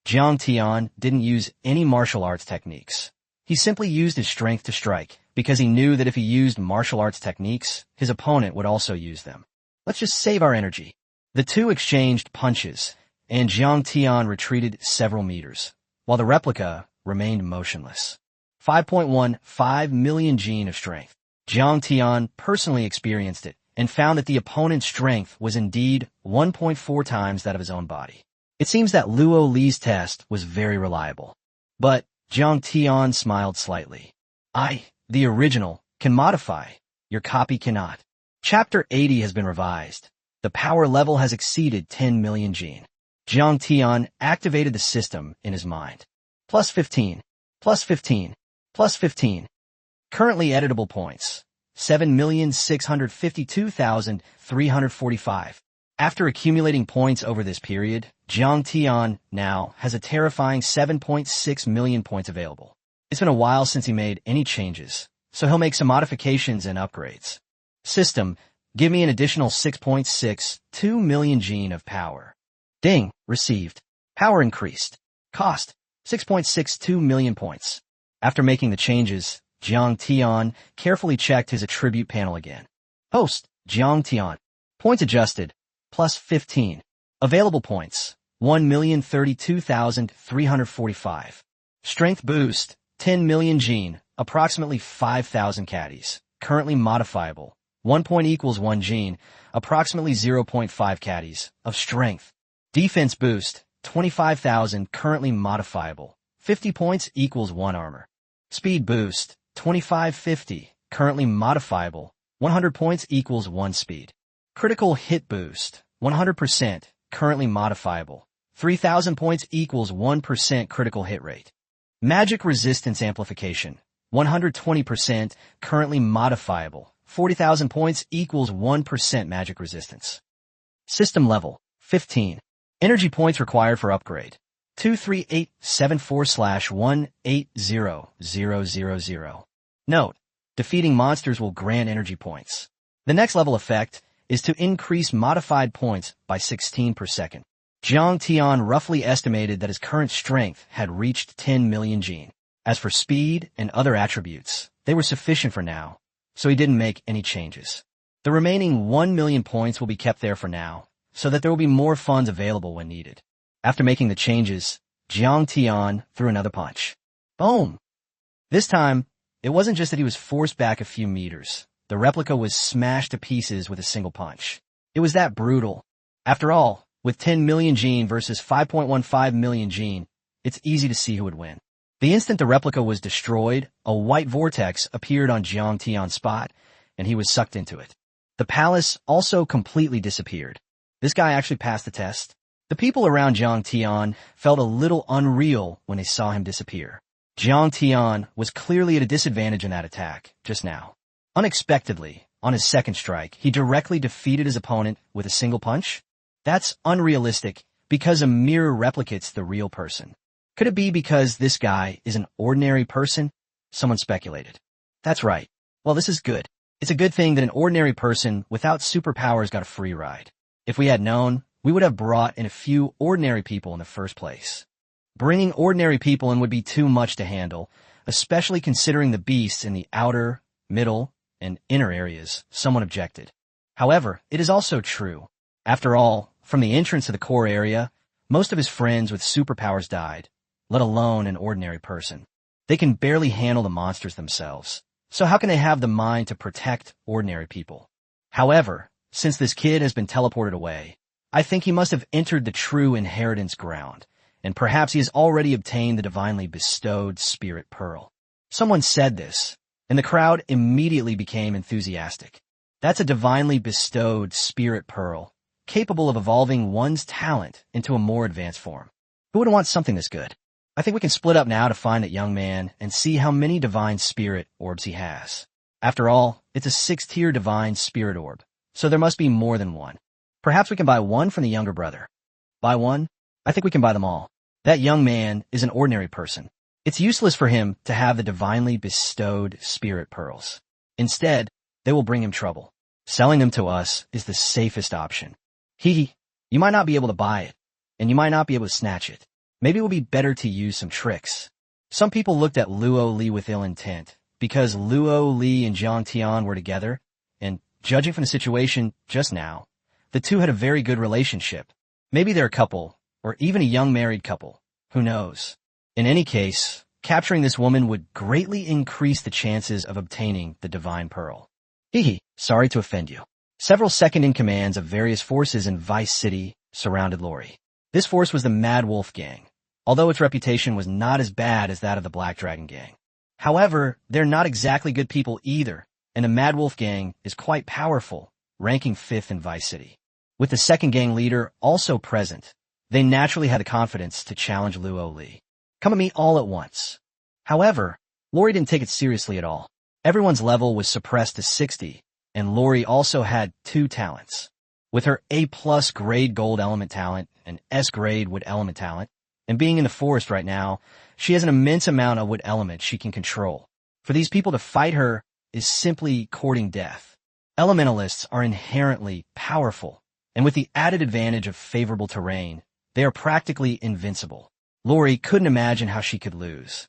Jiang Tian didn't use any martial arts techniques. He simply used his strength to strike, because he knew that if he used martial arts techniques, his opponent would also use them. Let's just save our energy. The two exchanged punches, and Jiang Tian retreated several meters, while the replica remained motionless. 5.15 million gene of strength. Jiang Tian personally experienced it and found that the opponent's strength was indeed 1.4 times that of his own body. It seems that Luo Li's test was very reliable. But Jiang Tian smiled slightly. I, the original, can modify. Your copy cannot. Chapter 80 has been revised. The power level has exceeded 10 million gene. Jiang Tian activated the system in his mind. Plus 15. Plus 15. Plus 15. Currently editable points. 7,652,345. After accumulating points over this period, Jiang Tian now has a terrifying 7.6 million points available. It's been a while since he made any changes, so he'll make some modifications and upgrades. System, give me an additional 6.62 million gene of power. Ding, received. Power increased. Cost, 6.62 million points. After making the changes, Jiang Tian carefully checked his attribute panel again. Host, Jiang Tian. Points adjusted, plus 15. Available points, 1,032,345. Strength boost, 10 million gene, approximately 5,000 caddies. Currently modifiable. 1 point equals 1 gene, approximately 0.5 caddies, of strength. Defense boost, 25,000, currently modifiable. 50 points equals 1 armor. Speed boost, 2550, currently modifiable. 100 points equals 1 speed. Critical hit boost, 100%, currently modifiable. 3,000 points equals 1% critical hit rate. Magic resistance amplification, 120%, currently modifiable. 40,000 points equals 1% magic resistance. System level, 15. Energy points required for upgrade. 23874/180000. Note, defeating monsters will grant energy points. The next level effect is to increase modified points by 16 per second. Jiang Tian roughly estimated that his current strength had reached 10 million gene. As for speed and other attributes, they were sufficient for now, so he didn't make any changes. The remaining 1 million points will be kept there for now, so that there will be more funds available when needed. After making the changes, Jiang Tian threw another punch. Boom! This time, it wasn't just that he was forced back a few meters. The replica was smashed to pieces with a single punch. It was that brutal. After all, with 10 million gene versus 5.15 million gene, it's easy to see who would win. The instant the replica was destroyed, a white vortex appeared on Jiang Tian's spot, and he was sucked into it. The palace also completely disappeared. This guy actually passed the test. The people around Jiang Tian felt a little unreal when they saw him disappear. Jiang Tian was clearly at a disadvantage in that attack, just now. Unexpectedly, on his second strike, he directly defeated his opponent with a single punch. That's unrealistic because a mirror replicates the real person. Could it be because this guy is an ordinary person? Someone speculated. That's right. Well, this is good. It's a good thing that an ordinary person without superpowers got a free ride. If we had known, we would have brought in a few ordinary people in the first place. Bringing ordinary people in would be too much to handle, especially considering the beasts in the outer, middle, and inner areas, someone objected. However, it is also true. After all, from the entrance to the core area, most of his friends with superpowers died, let alone an ordinary person. They can barely handle the monsters themselves. So how can they have the mind to protect ordinary people? However, since this kid has been teleported away, I think he must have entered the true inheritance ground, and perhaps he has already obtained the divinely bestowed spirit pearl. Someone said this, and the crowd immediately became enthusiastic. That's a divinely bestowed spirit pearl, capable of evolving one's talent into a more advanced form. Who would want something this good? I think we can split up now to find that young man and see how many divine spirit orbs he has. After all, it's a 6-tier divine spirit orb, so there must be more than one. Perhaps we can buy one from the younger brother. Buy one? I think we can buy them all. That young man is an ordinary person. It's useless for him to have the divinely bestowed spirit pearls. Instead, they will bring him trouble. Selling them to us is the safest option. You might not be able to buy it, and you might not be able to snatch it. Maybe it would be better to use some tricks. Some people looked at Luo Li with ill intent, because Luo Li and Jiang Tian were together, and judging from the situation just now, the two had a very good relationship. Maybe they're a couple, or even a young married couple. Who knows? In any case, capturing this woman would greatly increase the chances of obtaining the Divine Pearl. Hehe, sorry to offend you. Several second-in-commands of various forces in Vice City surrounded Lori. This force was the Mad Wolf Gang, although its reputation was not as bad as that of the Black Dragon Gang. However, they're not exactly good people either, and the Mad Wolf Gang is quite powerful, ranking 5th in Vice City. With the second gang leader also present, they naturally had the confidence to challenge Luo Li. Come at me all at once. However, Lori didn't take it seriously at all. Everyone's level was suppressed to 60, and Lori also had 2 talents. With her A+ grade Gold Element talent and S grade Wood Element talent, and being in the forest right now, she has an immense amount of Wood Element she can control. For these people to fight her is simply courting death. Elementalists are inherently powerful, and with the added advantage of favorable terrain, they are practically invincible. Lori couldn't imagine how she could lose.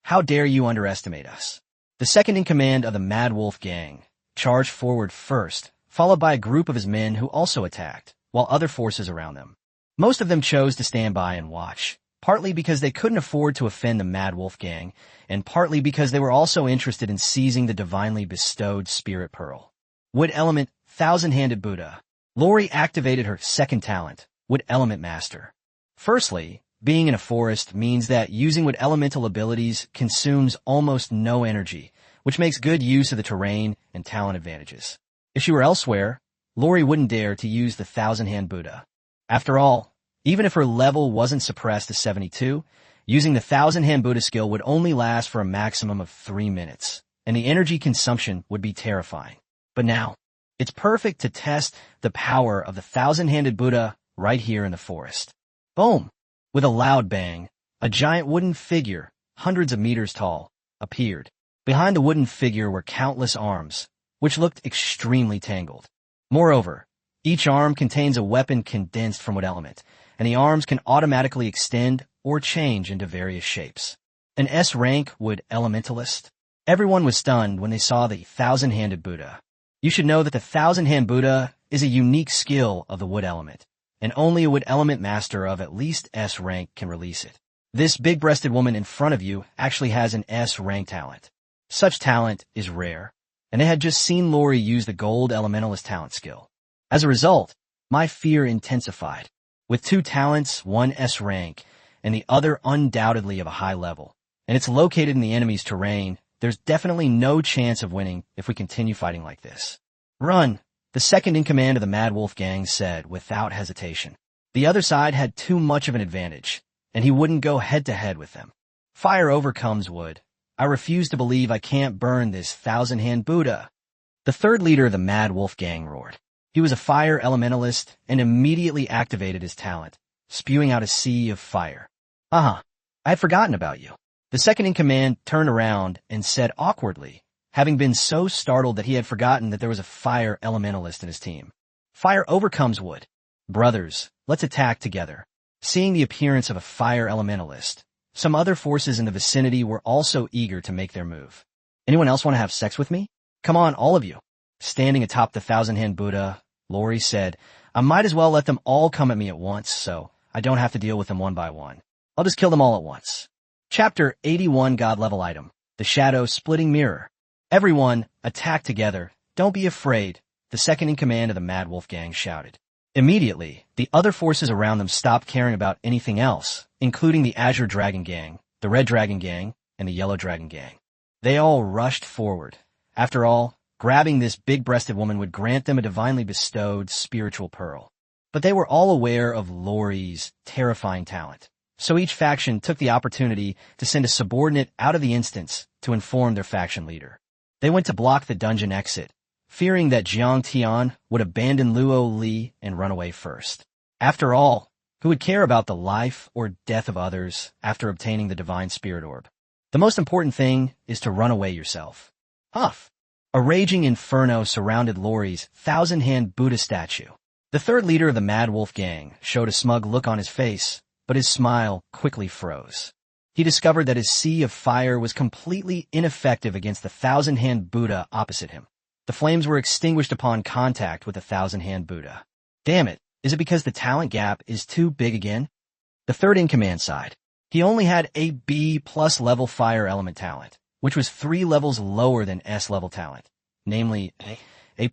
How dare you underestimate us? The second-in-command of the Mad Wolf Gang charged forward first, followed by a group of his men who also attacked, while other forces around them. Most of them chose to stand by and watch, partly because they couldn't afford to offend the Mad Wolf Gang, and partly because they were also interested in seizing the divinely bestowed Spirit Pearl. Wood Element Thousand-Handed Buddha. Lori activated her second talent, Wood Element Master. Firstly, being in a forest means that using Wood Elemental abilities consumes almost no energy, which makes good use of the terrain and talent advantages. If she were elsewhere, Lori wouldn't dare to use the Thousand-Hand Buddha. After all, even if her level wasn't suppressed to 72, using the Thousand-Hand Buddha skill would only last for a maximum of 3 minutes, and the energy consumption would be terrifying. But now, it's perfect to test the power of the Thousand-Handed Buddha right here in the forest. Boom! With a loud bang, a giant wooden figure, hundreds of meters tall, appeared. Behind the wooden figure were countless arms, which looked extremely tangled. Moreover, each arm contains a weapon condensed from Wood Element, and the arms can automatically extend or change into various shapes. An S-rank Wood Elementalist. Everyone was stunned when they saw the Thousand-Handed Buddha. You should know that the Thousand-Hand Buddha is a unique skill of the Wood Element, and only a Wood Element master of at least S rank can release it. This big-breasted woman in front of you actually has an S rank talent. Such talent is rare, and I had just seen Lori use the Gold Elementalist talent skill. As a result, my fear intensified. With 2 talents, one S rank, and the other undoubtedly of a high level, and it's located in the enemy's terrain, there's definitely no chance of winning if we continue fighting like this. Run! The second-in-command of the Mad Wolf Gang said without hesitation. The other side had too much of an advantage, and he wouldn't go head-to-head with them. Fire overcomes wood. I refuse to believe I can't burn this Thousand-Hand Buddha. The third leader of the Mad Wolf Gang roared. He was a fire elementalist and immediately activated his talent, spewing out a sea of fire. I had forgotten about you. The second-in-command turned around and said awkwardly, having been so startled that he had forgotten that there was a fire elementalist in his team. Fire overcomes wood. Brothers, let's attack together. Seeing the appearance of a fire elementalist, some other forces in the vicinity were also eager to make their move. Anyone else want to have sex with me? Come on, all of you. Standing atop the Thousand-Hand Buddha, Lori said, I might as well let them all come at me at once, so I don't have to deal with them one by one. I'll just kill them all at once. Chapter 81 God Level Item, The Shadow Splitting Mirror. Everyone, attack together. Don't be afraid, the second-in-command of the Mad Wolf Gang shouted. Immediately, the other forces around them stopped caring about anything else, including the Azure Dragon Gang, the Red Dragon Gang, and the Yellow Dragon Gang. They all rushed forward. After all, grabbing this big-breasted woman would grant them a divinely bestowed spiritual pearl. But they were all aware of Lori's terrifying talent. So each faction took the opportunity to send a subordinate out of the instance to inform their faction leader. They went to block the dungeon exit, fearing that Jiang Tian would abandon Luo Li and run away first. After all, who would care about the life or death of others after obtaining the Divine Spirit Orb? The most important thing is to run away yourself. Huff! A raging inferno surrounded Lori's Thousand-Hand Buddha statue. The third leader of the Mad Wolf Gang showed a smug look on his face but his smile quickly froze. He discovered that his sea of fire was completely ineffective against the thousand-hand Buddha opposite him. The flames were extinguished upon contact with the thousand-hand Buddha. Damn it, is it because the talent gap is too big again? The third-in-command sighed. He only had a B+ level fire element talent, which was 3 levels lower than S level talent, namely A+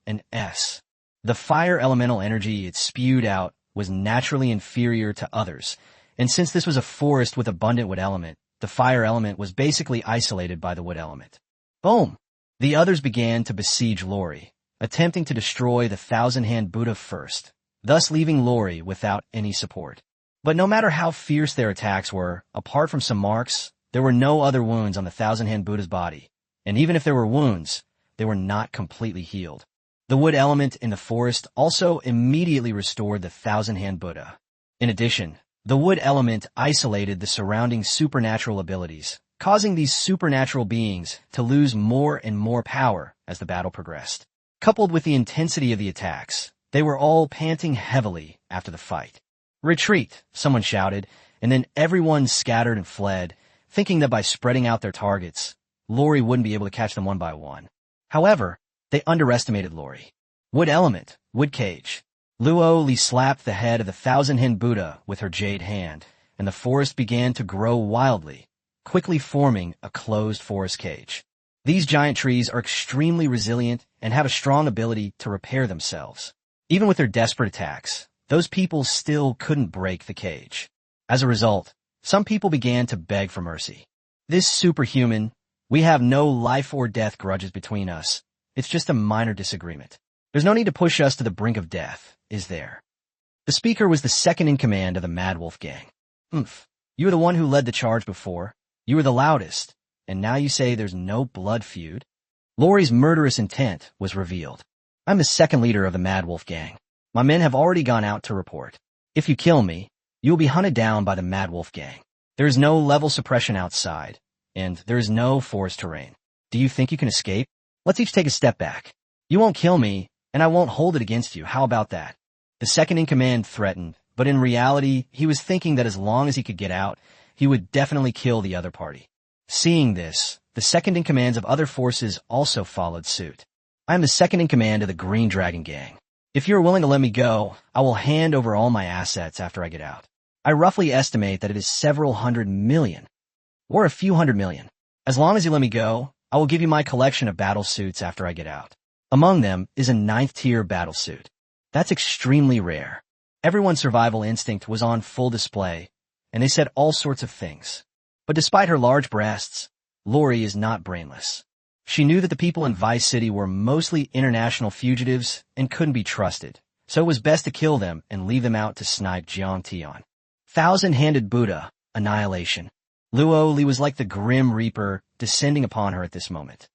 and S. The fire elemental energy it spewed out was naturally inferior to others, and since this was a forest with abundant wood element, the fire element was basically isolated by the wood element. Boom! The others began to besiege Lori, attempting to destroy the thousand-hand Buddha first, thus leaving Lori without any support. But no matter how fierce their attacks were, apart from some marks, there were no other wounds on the thousand-hand Buddha's body, and even if there were wounds, they were not completely healed. The wood element in the forest also immediately restored the thousand-hand Buddha. In addition, the wood element isolated the surrounding supernatural abilities, causing these supernatural beings to lose more and more power as the battle progressed. Coupled with the intensity of the attacks, they were all panting heavily after the fight. "Retreat," someone shouted, and then everyone scattered and fled, thinking that by spreading out their targets, Lori wouldn't be able to catch them one by one. However, they underestimated Lori. Wood element, wood cage. Luo Li slapped the head of the thousand-hand Buddha with her jade hand, and the forest began to grow wildly, quickly forming a closed forest cage. These giant trees are extremely resilient and have a strong ability to repair themselves. Even with their desperate attacks, those people still couldn't break the cage. As a result, some people began to beg for mercy. "This superhuman, we have no life or death grudges between us. It's just a minor disagreement. There's no need to push us to the brink of death, is there?" The speaker was the second in command of the Mad Wolf gang. "Oomph, you were the one who led the charge before. You were the loudest, and now you say there's no blood feud?" Lori's murderous intent was revealed. "I'm the second leader of the Mad Wolf gang. My men have already gone out to report. If you kill me, you will be hunted down by the Mad Wolf gang. There is no level suppression outside, and there is no forest terrain. Do you think you can escape? Let's each take a step back. You won't kill me, and I won't hold it against you. How about that?" The second-in-command threatened, but in reality, he was thinking that as long as he could get out, he would definitely kill the other party. Seeing this, the second-in-commands of other forces also followed suit. "I am the second-in-command of the Green Dragon gang. If you are willing to let me go, I will hand over all my assets after I get out. I roughly estimate that it is several hundred million, or a few hundred million. As long as you let me go, I will give you my collection of battle suits after I get out. Among them is a 9th-tier battle suit. That's extremely rare. Everyone's survival instinct was on full display, and they said all sorts of things. But despite her large breasts, Lori is not brainless. She knew that the people in Vice City were mostly international fugitives and couldn't be trusted, so it was best to kill them and leave them out to snipe Jiang Tian. Thousand-handed Buddha, annihilation. Luo Li was like the Grim Reaper descending upon her at this moment.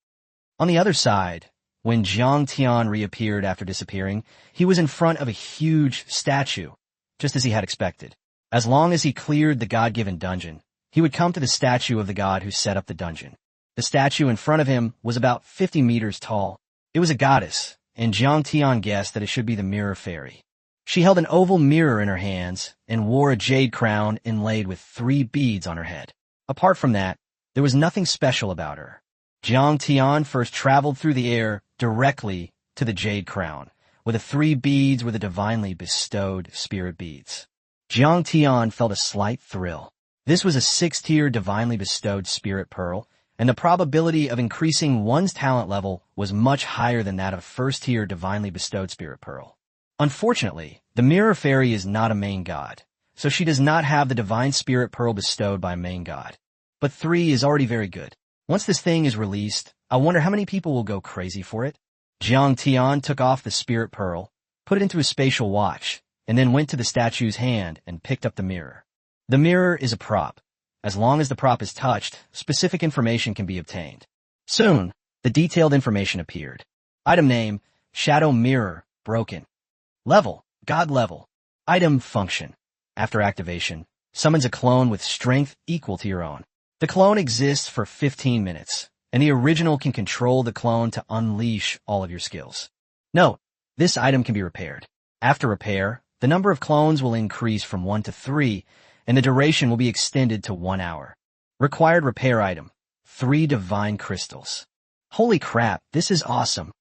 On the other side, when Jiang Tian reappeared after disappearing, he was in front of a huge statue, just as he had expected. As long as he cleared the God-given dungeon, he would come to the statue of the god who set up the dungeon. The statue in front of him was about 50 meters tall. It was a goddess, and Jiang Tian guessed that it should be the Mirror Fairy. She held an oval mirror in her hands and wore a jade crown inlaid with 3 beads on her head. Apart from that, there was nothing special about her. Jiang Tian first traveled through the air directly to the jade crown, where the 3 beads were the divinely bestowed spirit beads. Jiang Tian felt a slight thrill. This was a 6th-tier divinely bestowed spirit pearl, and the probability of increasing one's talent level was much higher than that of 1st-tier divinely bestowed spirit pearl. Unfortunately, the Mirror Fairy is not a main god, so she does not have the divine spirit pearl bestowed by a main god. But 3 is already very good. Once this thing is released, I wonder how many people will go crazy for it. Jiang Tian took off the spirit pearl, put it into his spatial watch, and then went to the statue's hand and picked up the mirror. The mirror is a prop. As long as the prop is touched, specific information can be obtained. Soon, the detailed information appeared. Item name, Shadow Mirror, broken. Level, God level. Item function. After activation, summons a clone with strength equal to your own. The clone exists for 15 minutes, and the original can control the clone to unleash all of your skills. Note, this item can be repaired. After repair, The number of clones will increase from 1 to 3, and the duration will be extended to 1 hour. Required repair item: 3 divine crystals. Holy crap, this is awesome.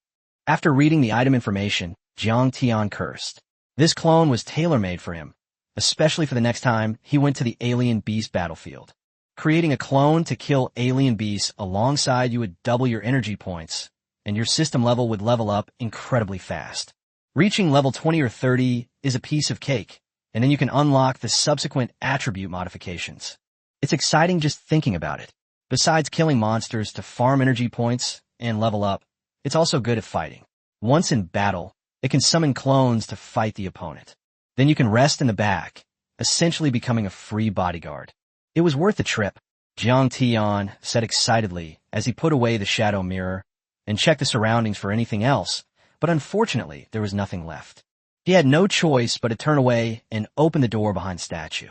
After reading the item information, Jiang Tian cursed. This clone was tailor-made for him, especially for the next time he went to the alien beast battlefield. Creating a clone to kill alien beasts alongside you would double your energy points, and your system level would level up incredibly fast. Reaching level 20 or 30 is a piece of cake, and then you can unlock the subsequent attribute modifications. It's exciting just thinking about it. Besides killing monsters to farm energy points and level up, it's also good at fighting. Once in battle, it can summon clones to fight the opponent. Then you can rest in the back, essentially becoming a free bodyguard. It was worth the trip, Jiang Tian said excitedly as he put away the shadow mirror and checked the surroundings for anything else, but unfortunately there was nothing left. He had no choice but to turn away and open the door behind the statue.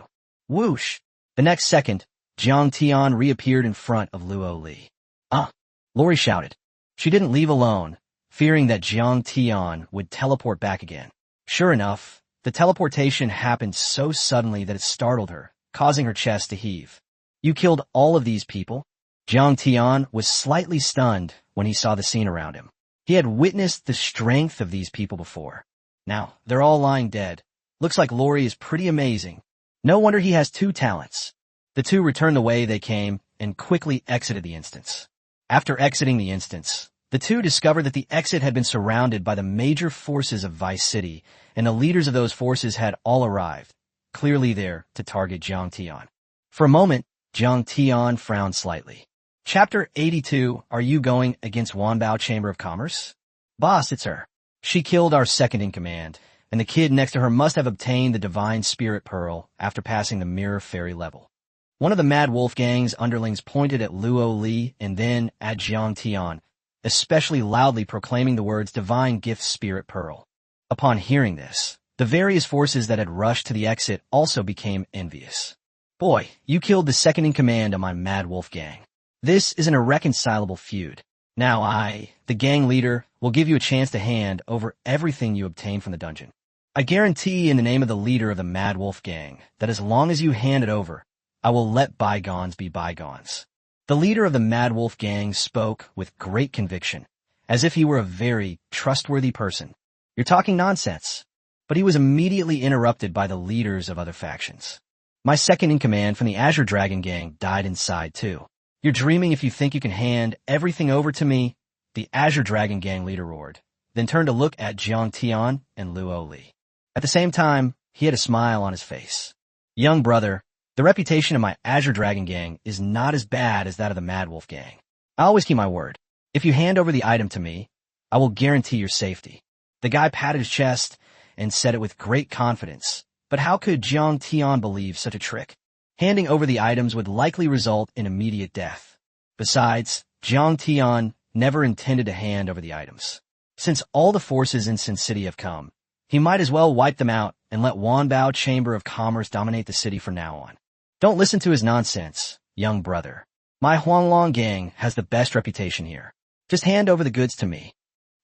Whoosh! The next second, Jiang Tian reappeared in front of Luo Li. Ah! Lori shouted. She didn't leave alone, fearing that Jiang Tian would teleport back again. Sure enough, the teleportation happened so suddenly that it startled her, causing her chest to heave. You killed all of these people? Jiang Tian was slightly stunned when he saw the scene around him. He had witnessed the strength of these people before. Now, they're all lying dead. Looks like Lori is pretty amazing. No wonder he has 2 talents. The two returned the way they came and quickly exited the instance. After exiting the instance, the two discovered that the exit had been surrounded by the major forces of Vice City, and the leaders of those forces had all arrived, clearly there to target Jiang Tian. For a moment, Jiang Tian frowned slightly. Chapter 82, Are you going against Wanbao Chamber of Commerce? Boss, it's her. She killed our second-in-command, and the kid next to her must have obtained the Divine Spirit Pearl after passing the Mirror Fairy level. One of the Mad Wolf Gang's underlings pointed at Luo Li and then at Jiang Tian, especially loudly proclaiming the words Divine Gift Spirit Pearl. Upon hearing this, the various forces that had rushed to the exit also became envious. Boy, you killed the second-in-command of my Mad Wolf Gang. This is an irreconcilable feud. Now I, the gang leader, will give you a chance to hand over everything you obtain from the dungeon. I guarantee in the name of the leader of the Mad Wolf Gang that as long as you hand it over, I will let bygones be bygones. The leader of the Mad Wolf Gang spoke with great conviction, as if he were a very trustworthy person. You're talking nonsense. But he was immediately interrupted by the leaders of other factions. My second-in-command from the Azure Dragon Gang died inside too. You're dreaming if you think you can hand everything over to me, the Azure Dragon Gang leader roared, then turned to look at Jiang Tian and Luo Li. At the same time, he had a smile on his face. Young brother, the reputation of my Azure Dragon Gang is not as bad as that of the Mad Wolf Gang. I always keep my word. If you hand over the item to me, I will guarantee your safety. The guy patted his chest and said it with great confidence. But how could Jiang Tian believe such a trick? Handing over the items would likely result in immediate death. Besides, Jiang Tian never intended to hand over the items. Since all the forces in Sin City have come, he might as well wipe them out and let Wanbao Chamber of Commerce dominate the city from now on. Don't listen to his nonsense, young brother. My Huanglong Gang has the best reputation here. Just hand over the goods to me.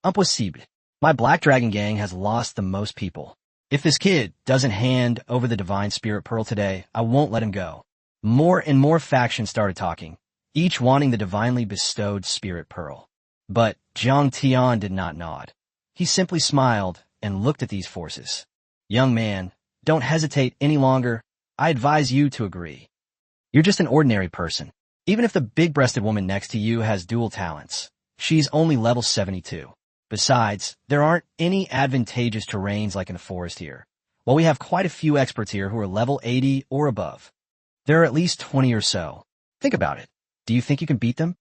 Impossible. My Black Dragon Gang has lost the most people. If this kid doesn't hand over the Divine Spirit Pearl today, I won't let him go. More and more factions started talking, each wanting the divinely bestowed Spirit Pearl. But Jiang Tian did not nod. He simply smiled and looked at these forces. Young man, don't hesitate any longer. I advise you to agree. You're just an ordinary person. Even if the big-breasted woman next to you has dual talents, she's only level 72. Besides, there aren't any advantageous terrains like in the forest here, while we have quite a few experts here who are level 80 or above. There are at least 20 or so. Think about it. Do you think you can beat them?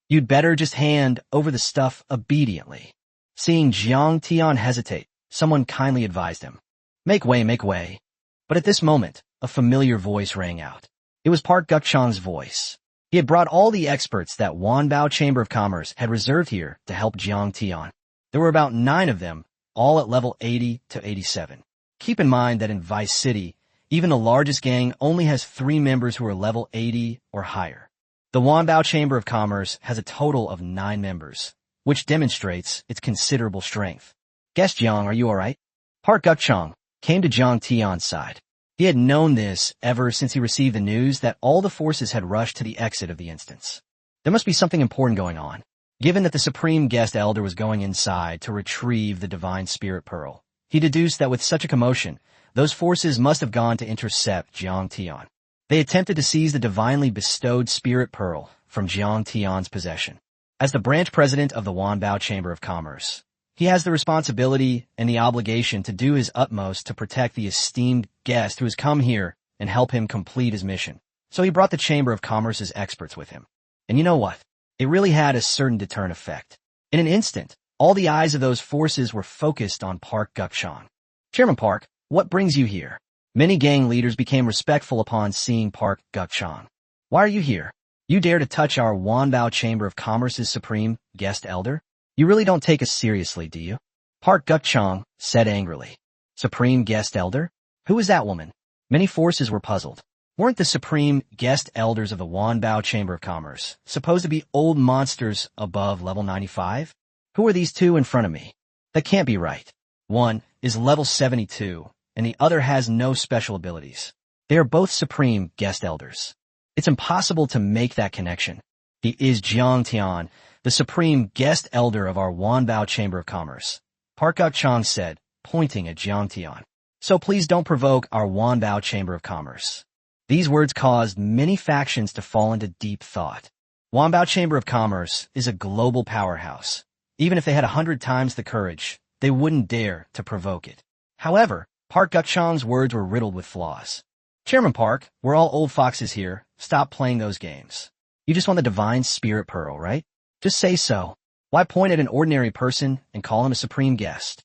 You'd better just hand over the stuff obediently. Seeing Jiang Tian hesitate, someone kindly advised him. Make way, make way. But at this moment, a familiar voice rang out. It was Park Gukchang's voice. He had brought all the experts that Wanbao Chamber of Commerce had reserved here to help Jiang Tian. There were about 9 of them, all at level 80 to 87. Keep in mind that in Vice City, even the largest gang only has 3 members who are level 80 or higher. The Wanbao Chamber of Commerce has a total of 9 members, which demonstrates its considerable strength. Guess Jiang, are you alright? Park Gukchang, came to Jiang Tian's side. He had known this ever since he received the news that all the forces had rushed to the exit of the instance. There must be something important going on, given that the Supreme Guest Elder was going inside to retrieve the Divine Spirit Pearl. He deduced that with such a commotion, those forces must have gone to intercept Jiang Tian. They attempted to seize the divinely bestowed Spirit Pearl from Jiang Tian's possession. As the branch president of the Wanbao Chamber of Commerce, he has the responsibility and the obligation to do his utmost to protect the esteemed guest who has come here and help him complete his mission. So he brought the Chamber of Commerce's experts with him. And you know what? It really had a certain deterrent effect. In an instant, all the eyes of those forces were focused on Park Gukchang. Chairman Park, what brings you here? Many gang leaders became respectful upon seeing Park Gukchang. Why are you here? You dare to touch our Wanbao Chamber of Commerce's Supreme Guest Elder? You really don't take us seriously, do you? Park Gukchang said angrily. Supreme Guest Elder? Who is that woman? Many forces were puzzled. Weren't the Supreme Guest Elders of the Wanbao Chamber of Commerce supposed to be old monsters above level 95? Who are these two in front of me? That can't be right. One is level 72, and the other has no special abilities. They are both Supreme Guest Elders. It's impossible to make that connection. He is Jiang Tian, the Supreme Guest Elder of our Wanbao Chamber of Commerce, Park Gukchang said, pointing at Jiang Tian. So please don't provoke our Wanbao Chamber of Commerce. These words caused many factions to fall into deep thought. Wanbao Chamber of Commerce is a global powerhouse. Even if they had 100 times the courage, they wouldn't dare to provoke it. However, Park Gukchang's words were riddled with flaws. Chairman Park, we're all old foxes here. Stop playing those games. You just want the Divine Spirit Pearl, right? Just say so. Why point at an ordinary person and call him a supreme guest?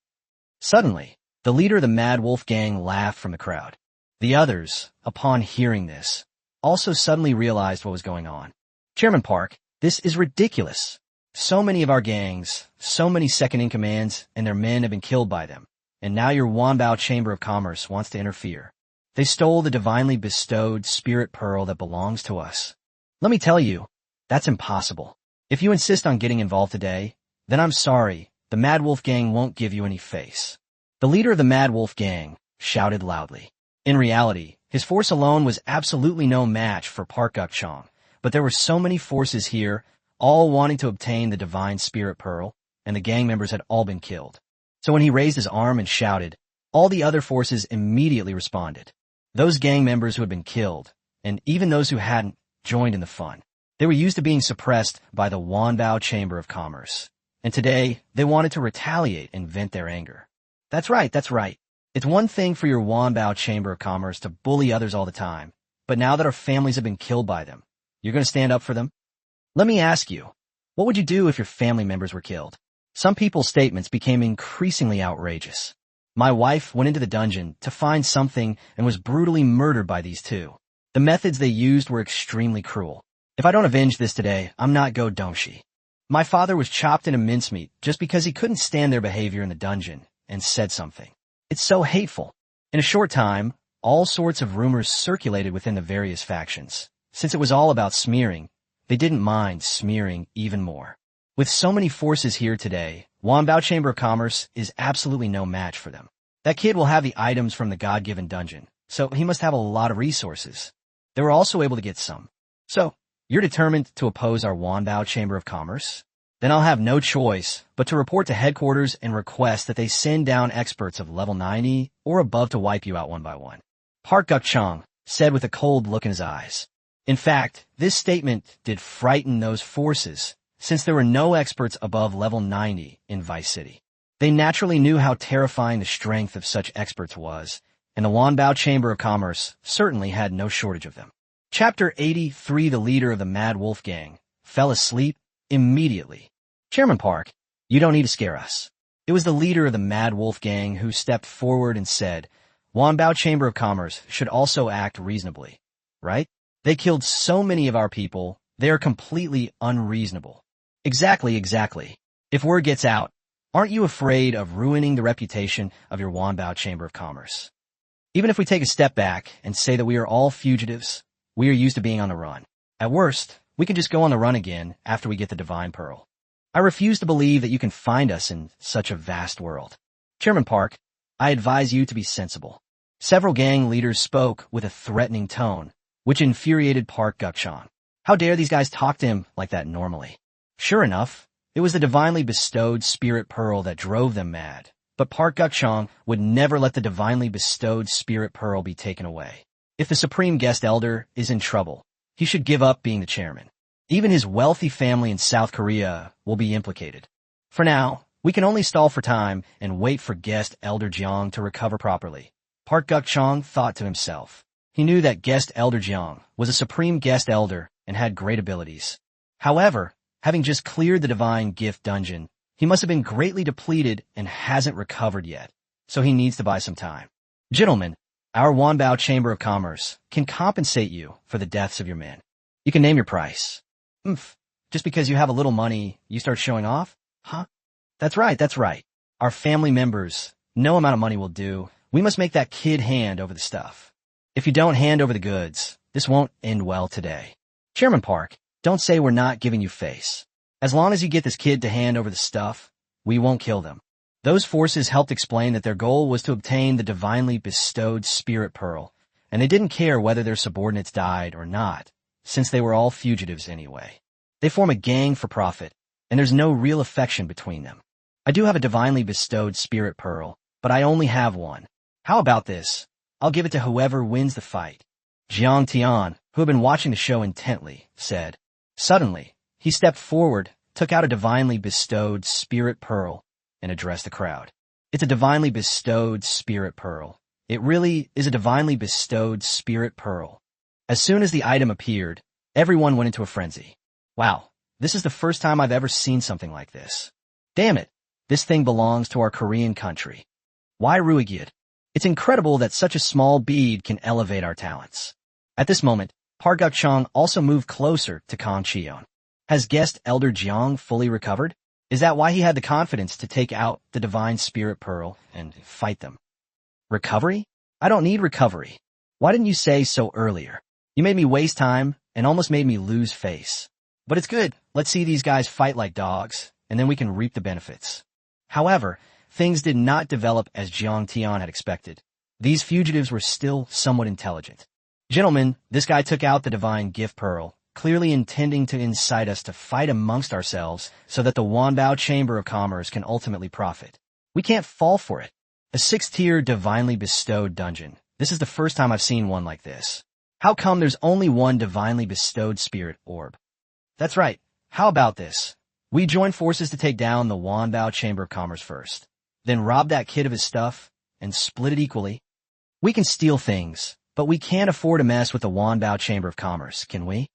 Suddenly, the leader of the Mad Wolf Gang laughed from the crowd. The others, upon hearing this, also suddenly realized what was going on. Chairman Park, this is ridiculous. So many of our gangs, so many second-in-commands, and their men have been killed by them. And now your Wanbao Chamber of Commerce wants to interfere. They stole the divinely bestowed Spirit Pearl that belongs to us. Let me tell you, that's impossible. If you insist on getting involved today, then I'm sorry, the Mad Wolf Gang won't give you any face. The leader of the Mad Wolf Gang shouted loudly. In reality, his force alone was absolutely no match for Park Gukchang, but there were so many forces here, all wanting to obtain the Divine Spirit Pearl, and the gang members had all been killed. So when he raised his arm and shouted, all the other forces immediately responded. Those gang members who had been killed, and even those who hadn't, joined in the fun. They were used to being suppressed by the Wanbao Chamber of Commerce, and today they wanted to retaliate and vent their anger. That's right. It's one thing for your Wanbao Chamber of Commerce to bully others all the time, but now that our families have been killed by them, you're going to stand up for them? Let me ask you, what would you do if your family members were killed? Some people's statements became increasingly outrageous. My wife went into the dungeon to find something and was brutally murdered by these two. The methods they used were extremely cruel. If I don't avenge this today, I'm not Go Domshi. My father was chopped into mincemeat just because he couldn't stand their behavior in the dungeon and said something. It's so hateful. In a short time, all sorts of rumors circulated within the various factions. Since it was all about smearing, they didn't mind smearing even more. With so many forces here today, Wanbao Chamber of Commerce is absolutely no match for them. That kid will have the items from the God-given dungeon, so he must have a lot of resources. They were also able to get some. So, you're determined to oppose our Wanbao Chamber of Commerce? Then I'll have no choice but to report to headquarters and request that they send down experts of level 90 or above to wipe you out one by one. Park Gukchang said with a cold look in his eyes. In fact, this statement did frighten those forces, since there were no experts above level 90 in Vice City. They naturally knew how terrifying the strength of such experts was, and the Wanbao Chamber of Commerce certainly had no shortage of them. Chapter 83. The leader of the Mad Wolf Gang fell asleep immediately. Chairman Park, you don't need to scare us. It was the leader of the Mad Wolf Gang who stepped forward and said, Wanbao Chamber of Commerce should also act reasonably, right? They killed so many of our people, they are completely unreasonable. Exactly. If word gets out, aren't you afraid of ruining the reputation of your Wanbao Chamber of Commerce? Even if we take a step back and say that we are all fugitives, we are used to being on the run. At worst, we can just go on the run again after we get the Divine Pearl. I refuse to believe that you can find us in such a vast world. Chairman Park, I advise you to be sensible. Several gang leaders spoke with a threatening tone, which infuriated Park Guk-chang. How dare these guys talk to him like that normally? Sure enough, it was the divinely bestowed spirit pearl that drove them mad. But Park Guk-chang would never let the divinely bestowed spirit pearl be taken away. If the supreme guest elder is in trouble, he should give up being the chairman. Even his wealthy family in South Korea will be implicated. For now, we can only stall for time and wait for guest elder Jiang to recover properly. Park Guk-chang thought to himself. He knew that guest elder Jiang was a supreme guest elder and had great abilities. However, having just cleared the divine gift dungeon, he must have been greatly depleted and hasn't recovered yet, so he needs to buy some time. Gentlemen, our Wanbao Chamber of Commerce can compensate you for the deaths of your men. You can name your price. Just because you have a little money, you start showing off? Huh? That's right. Our family members, no amount of money will do. We must make that kid hand over the stuff. If you don't hand over the goods, this won't end well today. Chairman Park, don't say we're not giving you face. As long as you get this kid to hand over the stuff, we won't kill them. Those forces helped explain that their goal was to obtain the divinely bestowed spirit pearl, and they didn't care whether their subordinates died or not, since they were all fugitives anyway. They form a gang for profit, and there's no real affection between them. I do have a divinely bestowed spirit pearl, but I only have one. How about this? I'll give it to whoever wins the fight. Jiang Tian, who had been watching the show intently, said. Suddenly, he stepped forward, took out a divinely bestowed spirit pearl, and addressed the crowd. It's a divinely bestowed spirit pearl. It really is a divinely bestowed spirit pearl. As soon as the item appeared, everyone went into a frenzy. Wow, this is the first time I've ever seen something like this. Damn it, this thing belongs to our Korean country. Why Ruigyud? It's incredible that such a small bead can elevate our talents. At this moment, Park Guk-chang also moved closer to Kang Cheon. Has guest elder Jiang fully recovered? Is that why he had the confidence to take out the divine spirit pearl and fight them? Recovery? I don't need recovery. Why didn't you say so earlier? You made me waste time and almost made me lose face. But it's good. Let's see these guys fight like dogs, and then we can reap the benefits. However, things did not develop as Jiang Tian had expected. These fugitives were still somewhat intelligent. Gentlemen, this guy took out the divine gift pearl, clearly intending to incite us to fight amongst ourselves so that the Wanbao Chamber of Commerce can ultimately profit. We can't fall for it. A 6-tier divinely bestowed dungeon. This is the first time I've seen one like this. How come there's only one divinely bestowed spirit orb? That's right. How about this? We join forces to take down the Wanbao Chamber of Commerce first, then rob that kid of his stuff and split it equally. We can steal things, but we can't afford to mess with the Wanbao Chamber of Commerce, can we?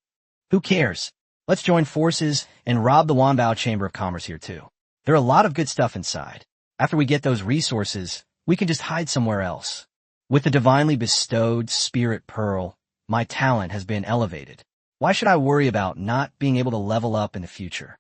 Who cares? Let's join forces and rob the Wanbao Chamber of Commerce here too. There are a lot of good stuff inside. After we get those resources, we can just hide somewhere else. With the divinely bestowed spirit pearl, my talent has been elevated. Why should I worry about not being able to level up in the future?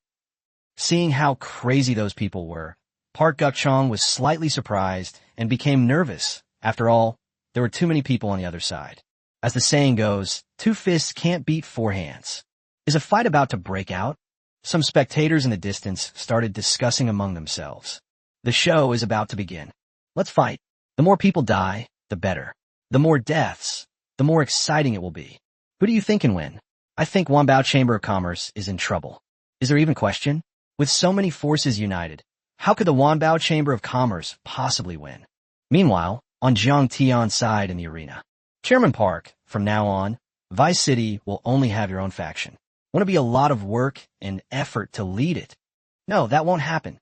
Seeing how crazy those people were, Park Guk-chang was slightly surprised and became nervous. After all, there were too many people on the other side. As the saying goes, 2 fists can't beat 4 hands. Is a fight about to break out? Some spectators in the distance started discussing among themselves. The show is about to begin. Let's fight. The more people die, the better. The more deaths, the more exciting it will be. Who do you think can win? I think Wanbao Chamber of Commerce is in trouble. Is there even question? With so many forces united, how could the Wanbao Chamber of Commerce possibly win? Meanwhile, on Jiang Tian's side in the arena, Chairman Park, from now on, Vice City will only have your own faction. Won't it be a lot of work and effort to lead it? No, that won't happen.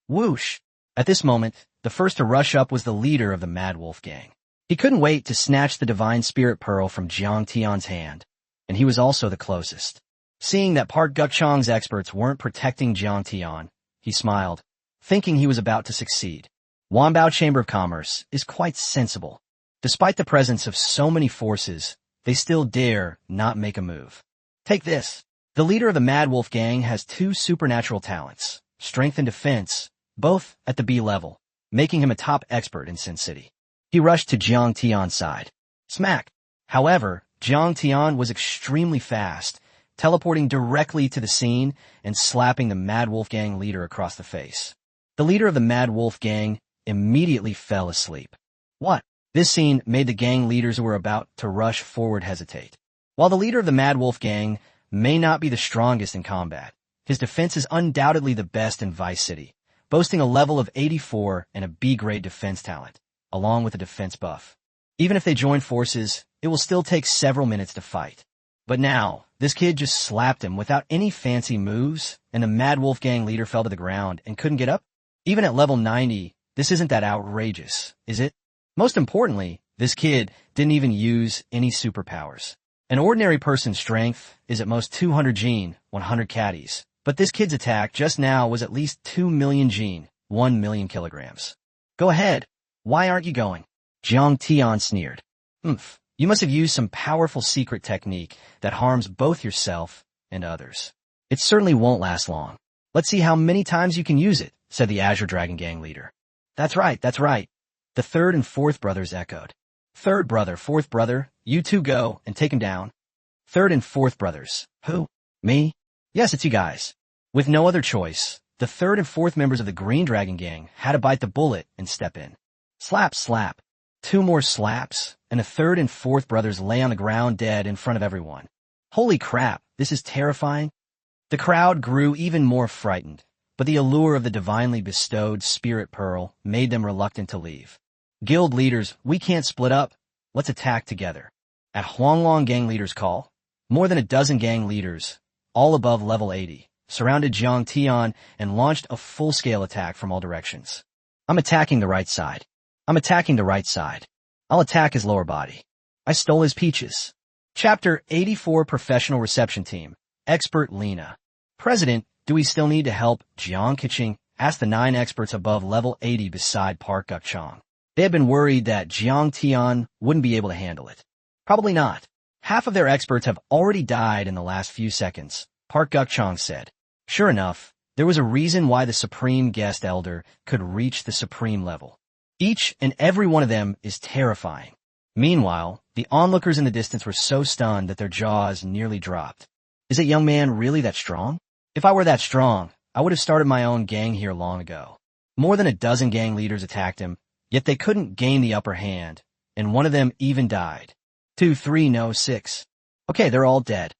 Whoosh! At this moment, the first to rush up was the leader of the Mad Wolf gang. He couldn't wait to snatch the divine spirit pearl from Jiang Tian's hand, and he was also the closest. Seeing that Park Guk-chang's experts weren't protecting Jiang Tian, he smiled, thinking he was about to succeed. Wanbao Chamber of Commerce is quite sensible. Despite the presence of so many forces, they still dare not make a move. Take this. The leader of the Mad Wolf gang has 2 supernatural talents, strength and defense, both at the B level, making him a top expert in Sin City. He rushed to Jiang Tian's side. Smack! However, Jiang Tian was extremely fast, teleporting directly to the scene and slapping the Mad Wolf gang leader across the face. The leader of the Mad Wolf gang immediately fell asleep. What? This scene made the gang leaders who were about to rush forward hesitate. While the leader of the Mad Wolf gang may not be the strongest in combat, his defense is undoubtedly the best in Vice City, boasting a level of 84 and a B-grade defense talent, along with a defense buff. Even if they join forces, it will still take several minutes to fight. But now, this kid just slapped him without any fancy moves, and the Mad Wolf gang leader fell to the ground and couldn't get up? Even at level 90, this isn't that outrageous, is it? Most importantly, this kid didn't even use any superpowers. An ordinary person's strength is at most 200 gene, 100 caddies, but this kid's attack just now was at least 2 million gene, 1 million kilograms. Go ahead. Why aren't you going? Jiang Tian sneered. You must have used some powerful secret technique that harms both yourself and others. It certainly won't last long. Let's see how many times you can use it, said the Azure Dragon gang leader. That's right. The third and fourth brothers echoed. Third brother, fourth brother, you two go and take him down. Third and fourth brothers. Who? Me? Yes, it's you guys. With no other choice, the third and fourth members of the Green Dragon gang had to bite the bullet and step in. Slap, slap. 2 more slaps, and the third and fourth brothers lay on the ground dead in front of everyone. Holy crap, this is terrifying. The crowd grew even more frightened, but the allure of the divinely bestowed Spirit Pearl made them reluctant to leave. Guild leaders, we can't split up. Let's attack together. At Huanglong gang leader's call, more than a dozen gang leaders, all above level 80, surrounded Jiang Tian and launched a full-scale attack from all directions. I'm attacking the right side. I'll attack his lower body. I stole his peaches. Chapter 84 Professional Reception Team. Expert Lena. President, do we still need to help Jiang Keqing? Asked the 9 experts above level 80 beside Park Guk-chang. They had been worried that Jiang Tian wouldn't be able to handle it. Probably not. Half of their experts have already died in the last few seconds, Park Guk-chang said. Sure enough, there was a reason why the Supreme Guest Elder could reach the Supreme level. Each and every one of them is terrifying. Meanwhile, the onlookers in the distance were so stunned that their jaws nearly dropped. Is that young man really that strong? If I were that strong, I would have started my own gang here long ago. More than a dozen gang leaders attacked him, yet they couldn't gain the upper hand, and one of them even died. 2, 3, no, 6. Okay, they're all dead.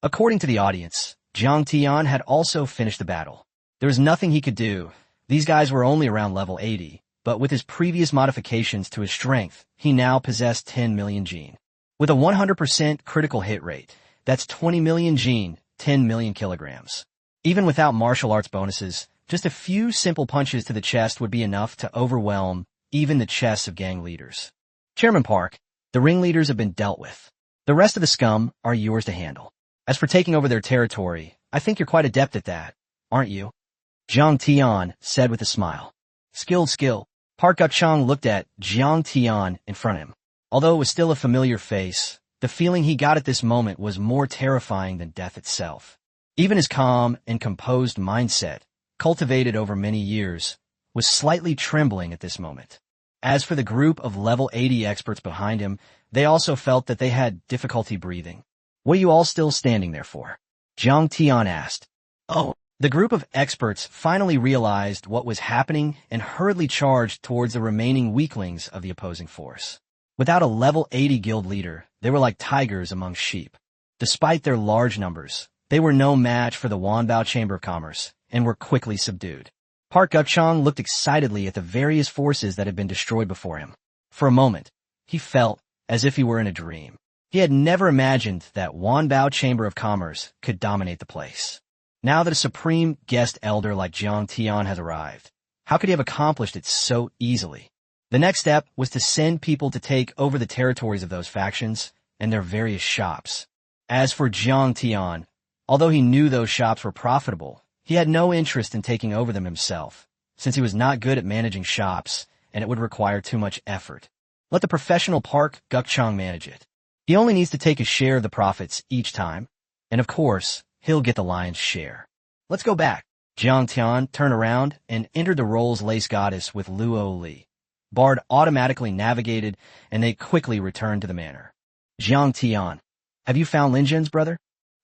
According to the audience, Jiang Tian had also finished the battle. There was nothing he could do. These guys were only around level 80, but with his previous modifications to his strength, he now possessed 10 million gene. With a 100% critical hit rate, that's 20 million gene, 10 million kilograms. Even without martial arts bonuses, just a few simple punches to the chest would be enough to overwhelm even the chests of gang leaders. Chairman Park, the ringleaders have been dealt with. The rest of the scum are yours to handle. As for taking over their territory, I think you're quite adept at that, aren't you? Jiang Tian said with a smile. Skill. Park Guk-chang looked at Jiang Tian in front of him. Although it was still a familiar face, the feeling he got at this moment was more terrifying than death itself. Even his calm and composed mindset, cultivated over many years, was slightly trembling at this moment. As for the group of level 80 experts behind him, they also felt that they had difficulty breathing. What are you all still standing there for? Jiang Tian asked. Oh. The group of experts finally realized what was happening and hurriedly charged towards the remaining weaklings of the opposing force. Without a level 80 guild leader, they were like tigers among sheep. Despite their large numbers, they were no match for the Wanbao Chamber of Commerce and were quickly subdued. Park Guk-chang looked excitedly at the various forces that had been destroyed before him. For a moment, he felt as if he were in a dream. He had never imagined that Wanbao Chamber of Commerce could dominate the place. Now that a Supreme Guest Elder like Jiang Tian has arrived, how could he have accomplished it so easily? The next step was to send people to take over the territories of those factions and their various shops. As for Jiang Tian, although he knew those shops were profitable, he had no interest in taking over them himself, since he was not good at managing shops and it would require too much effort. Let the professional Park Guk-chang manage it. He only needs to take a share of the profits each time, and of course, he'll get the lion's share. Let's go back. Jiang Tian turned around and entered the Rolls Lace Goddess with Luo Li. Bard automatically navigated, and they quickly returned to the manor. Jiang Tian, have you found Lin Zhen's brother?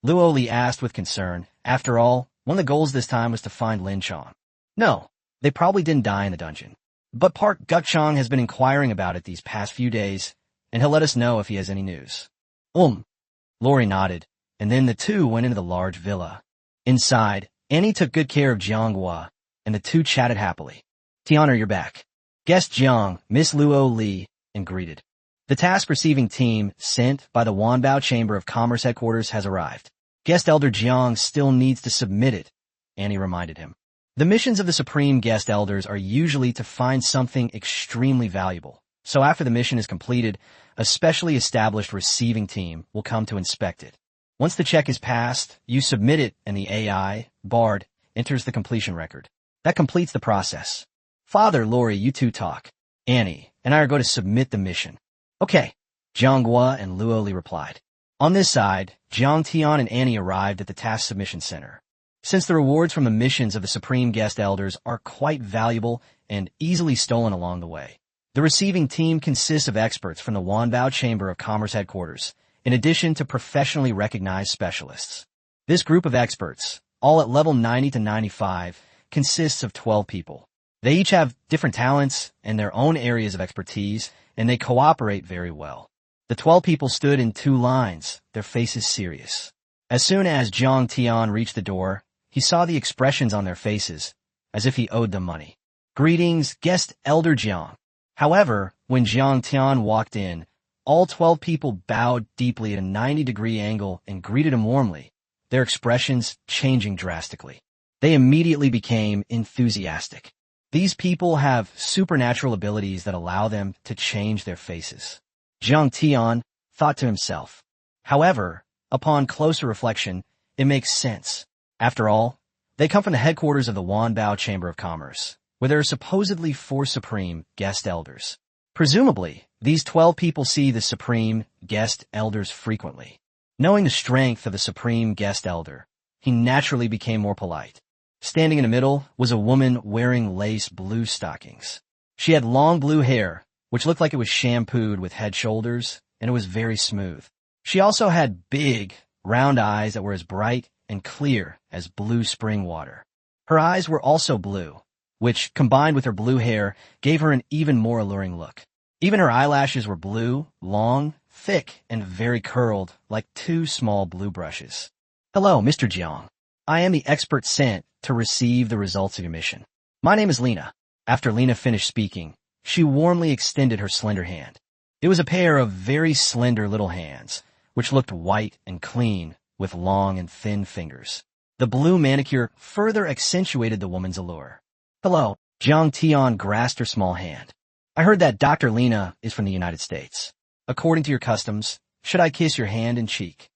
Luo Li asked with concern. After all, one of the goals this time was to find Lin Chong. No, they probably didn't die in the dungeon. But Park Gukchang has been inquiring about it these past few days, and he'll let us know if he has any news. Lori nodded, and then the two went into the large villa. Inside, Annie took good care of Jiang Hua, and the two chatted happily. Tiana, you're back. Guest Jiang, Miss Luo Li, and greeted. The task-receiving team sent by the Wanbao Chamber of Commerce headquarters has arrived. Guest Elder Jiang still needs to submit it, Annie reminded him. The missions of the Supreme Guest Elders are usually to find something extremely valuable. So after the mission is completed, a specially established receiving team will come to inspect it. Once the check is passed, you submit it and the AI, Bard, enters the completion record. That completes the process. Father, Lori, you two talk. Annie and I are going to submit the mission. Okay, Jiang Hua and Luo Li replied. On this side, Jiang Tian and Annie arrived at the Task Submission Center. Since the rewards from the missions of the Supreme Guest Elders are quite valuable and easily stolen along the way, the receiving team consists of experts from the Wanbao Chamber of Commerce headquarters, in addition to professionally recognized specialists. This group of experts, all at level 90 to 95, consists of 12 people. They each have different talents and their own areas of expertise, and they cooperate very well. The 12 people stood in two lines, their faces serious. As soon as Jiang Tian reached the door, he saw the expressions on their faces, as if he owed them money. Greetings, Guest Elder Jiang. However, when Jiang Tian walked in, all 12 people bowed deeply at a 90-degree angle and greeted him warmly, their expressions changing drastically. They immediately became enthusiastic. These people have supernatural abilities that allow them to change their faces. Jiang Tian thought to himself. However, upon closer reflection, it makes sense. After all, they come from the headquarters of the Wanbao Chamber of Commerce, where there are supposedly 4 Supreme Guest Elders. Presumably, these 12 people see the Supreme Guest Elders frequently. Knowing the strength of the Supreme Guest Elder, he naturally became more polite. Standing in the middle was a woman wearing lace blue stockings. She had long blue hair, which looked like it was shampooed with head shoulders, and it was very smooth. She also had big, round eyes that were as bright and clear as blue spring water. Her eyes were also blue, which, combined with her blue hair, gave her an even more alluring look. Even her eyelashes were blue, long, thick, and very curled, like 2 small blue brushes. Hello, Mr. Jiang. I am the expert sent to receive the results of your mission. My name is Lena. After Lena finished speaking, she warmly extended her slender hand. It was a pair of very slender little hands, which looked white and clean, with long and thin fingers. The blue manicure further accentuated the woman's allure. Hello, Jiang Tian grasped her small hand. I heard that Dr. Lena is from the United States. According to your customs, should I kiss your hand and cheek?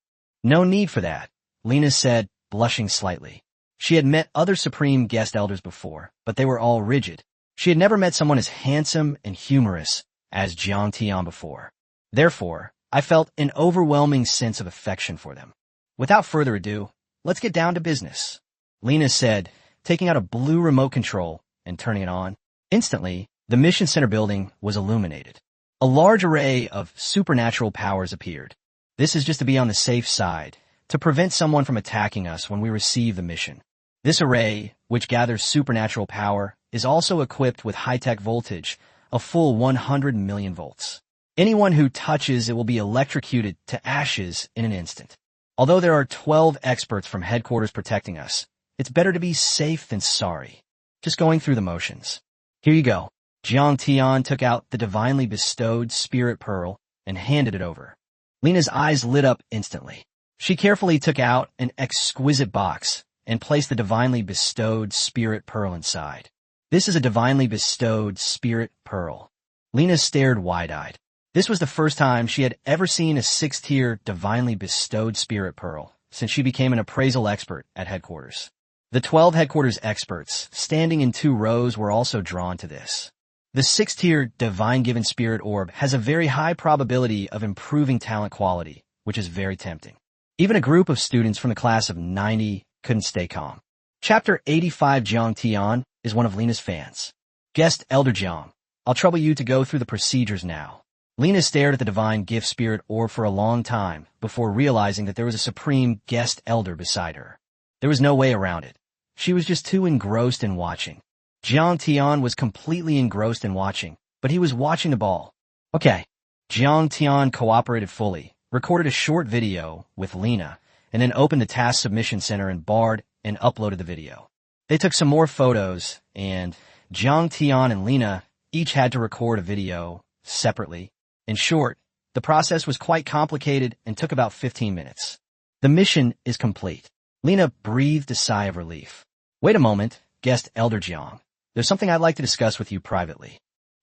No need for that, Lena said, blushing slightly. She had met other Supreme Guest Elders before, but they were all rigid. She had never met someone as handsome and humorous as Jiang Tian before. Therefore, I felt an overwhelming sense of affection for them. Without further ado, let's get down to business, Lena said, taking out a blue remote control and turning it on. Instantly, the mission center building was illuminated. A large array of supernatural powers appeared. This is just to be on the safe side, to prevent someone from attacking us when we receive the mission. This array, which gathers supernatural power, is also equipped with high-tech voltage, a full 100 million volts. Anyone who touches it will be electrocuted to ashes in an instant. Although there are 12 experts from headquarters protecting us, it's better to be safe than sorry. Just going through the motions. Here you go. Jiang Tian took out the divinely bestowed spirit pearl and handed it over. Lena's eyes lit up instantly. She carefully took out an exquisite box and placed the divinely bestowed spirit pearl inside. This is a divinely bestowed spirit pearl. Lena stared wide-eyed. This was the first time she had ever seen a 6th-tier divinely bestowed spirit pearl since she became an appraisal expert at headquarters. The 12 headquarters experts, standing in 2 rows, were also drawn to this. The 6th-tier divine-given spirit orb has a very high probability of improving talent quality, which is very tempting. Even a group of students from the class of 90 couldn't stay calm. Chapter 85 Jiang Tian is one of Lena's fans. Guest Elder Jiang, I'll trouble you to go through the procedures now. Lena stared at the divine gift spirit orb for a long time before realizing that there was a Supreme Guest Elder beside her. There was no way around it. She was just too engrossed in watching. Jiang Tian was completely engrossed in watching, but he was watching the ball. Okay. Jiang Tian cooperated fully, recorded a short video with Lena, and then opened the task submission center in Bard and uploaded the video. They took some more photos, and Jiang Tian and Lena each had to record a video separately. In short, the process was quite complicated and took about 15 minutes. The mission is complete. Lena breathed a sigh of relief. Wait a moment, guessed Elder Jiang. There's something I'd like to discuss with you privately.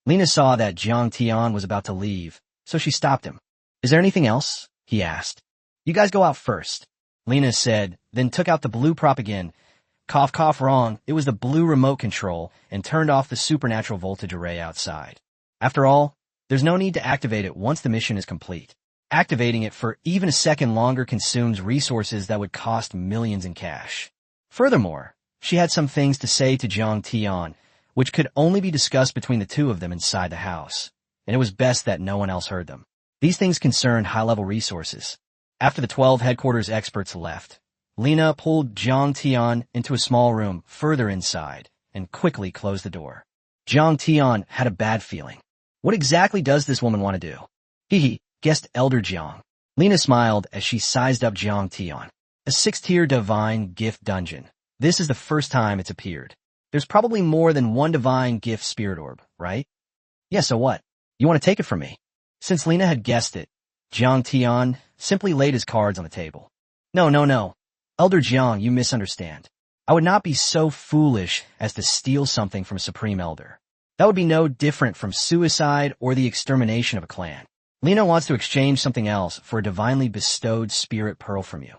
Lena saw that Jiang Tian was about to leave, so she stopped him. Is there anything else? He asked. You guys go out first, Lena said, then took out the blue prop again. Cough, cough, wrong. It was the blue remote control and turned off the supernatural voltage array outside. After all, there's no need to activate it once the mission is complete. Activating it for even a second longer consumes resources that would cost millions in cash. Furthermore, she had some things to say to Jiang Tian, which could only be discussed between the two of them inside the house, and it was best that no one else heard them. These things concerned high-level resources. After the 12 headquarters experts left, Lena pulled Jiang Tian into a small room further inside and quickly closed the door. Jiang Tian had a bad feeling. What exactly does this woman want to do? Hee, guessed Elder Jiang. Lena smiled as she sized up Jiang Tian. A 6-tier divine gift dungeon. This is the first time it's appeared. There's probably more than one divine gift spirit orb, right? Yeah, so what? You want to take it from me? Since Lena had guessed it, Jiang Tian simply laid his cards on the table. No. Elder Jiang, you misunderstand. I would not be so foolish as to steal something from a Supreme Elder. That would be no different from suicide or the extermination of a clan. Lena wants to exchange something else for a divinely bestowed spirit pearl from you.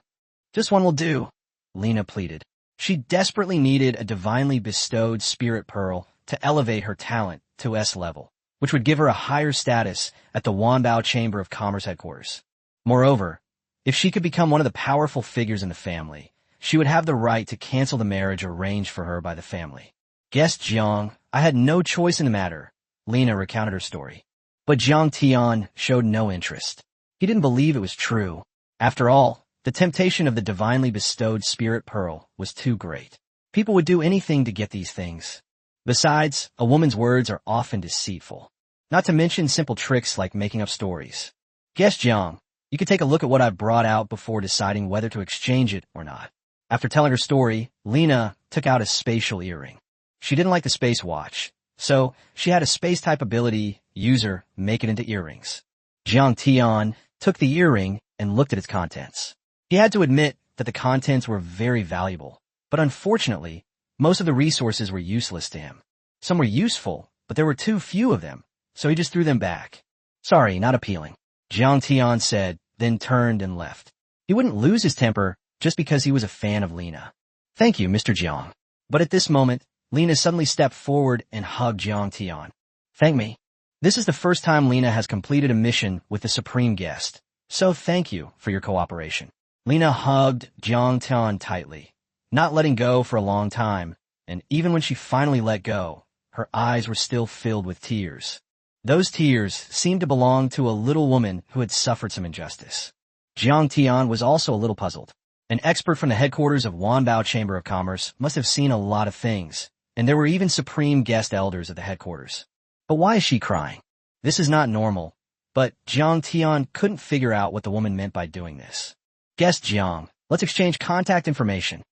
Just one will do, Lena pleaded. She desperately needed a divinely bestowed spirit pearl to elevate her talent to S level, which would give her a higher status at the Wanbao Chamber of Commerce headquarters. Moreover, if she could become one of the powerful figures in the family, she would have the right to cancel the marriage arranged for her by the family. Guest Jiang, I had no choice in the matter, Lena recounted her story. But Jiang Tian showed no interest. He didn't believe it was true. After all, the temptation of the divinely bestowed spirit pearl was too great. People would do anything to get these things. Besides, a woman's words are often deceitful. Not to mention simple tricks like making up stories. Guest Jiang, you can take a look at what I've brought out before deciding whether to exchange it or not. After telling her story, Lena took out a spatial earring. She didn't like the space watch, so she had a space-type ability user make it into earrings. Jiang Tian took the earring and looked at its contents. He had to admit that the contents were very valuable, but unfortunately, most of the resources were useless to him. Some were useful, but there were too few of them, so he just threw them back. Sorry, not appealing, Jiang Tian said, then turned and left. He wouldn't lose his temper just because he was a fan of Lena. Thank you, Mr. Jiang. But at this moment, Lena suddenly stepped forward and hugged Jiang Tian. Thank me. This is the first time Lena has completed a mission with the Supreme Guest, so thank you for your cooperation. Lena hugged Jiang Tian tightly, not letting go for a long time, and even when she finally let go, her eyes were still filled with tears. Those tears seemed to belong to a little woman who had suffered some injustice. Jiang Tian was also a little puzzled. An expert from the headquarters of Wanbao Chamber of Commerce must have seen a lot of things, and there were even Supreme Guest Elders at the headquarters. But why is she crying? This is not normal, but Jiang Tian couldn't figure out what the woman meant by doing this. Guest Jiang, let's exchange contact information,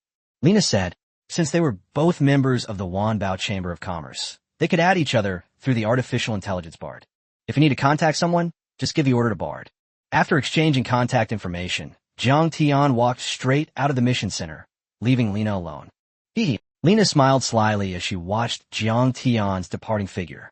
Lena said. Since they were both members of the Wanbao Chamber of Commerce, they could add each other through the artificial intelligence Bard. If you need to contact someone, just give the order to Bard. After exchanging contact information, Jiang Tian walked straight out of the mission center, leaving Lena alone. Lena smiled slyly as she watched Jiang Tian's departing figure.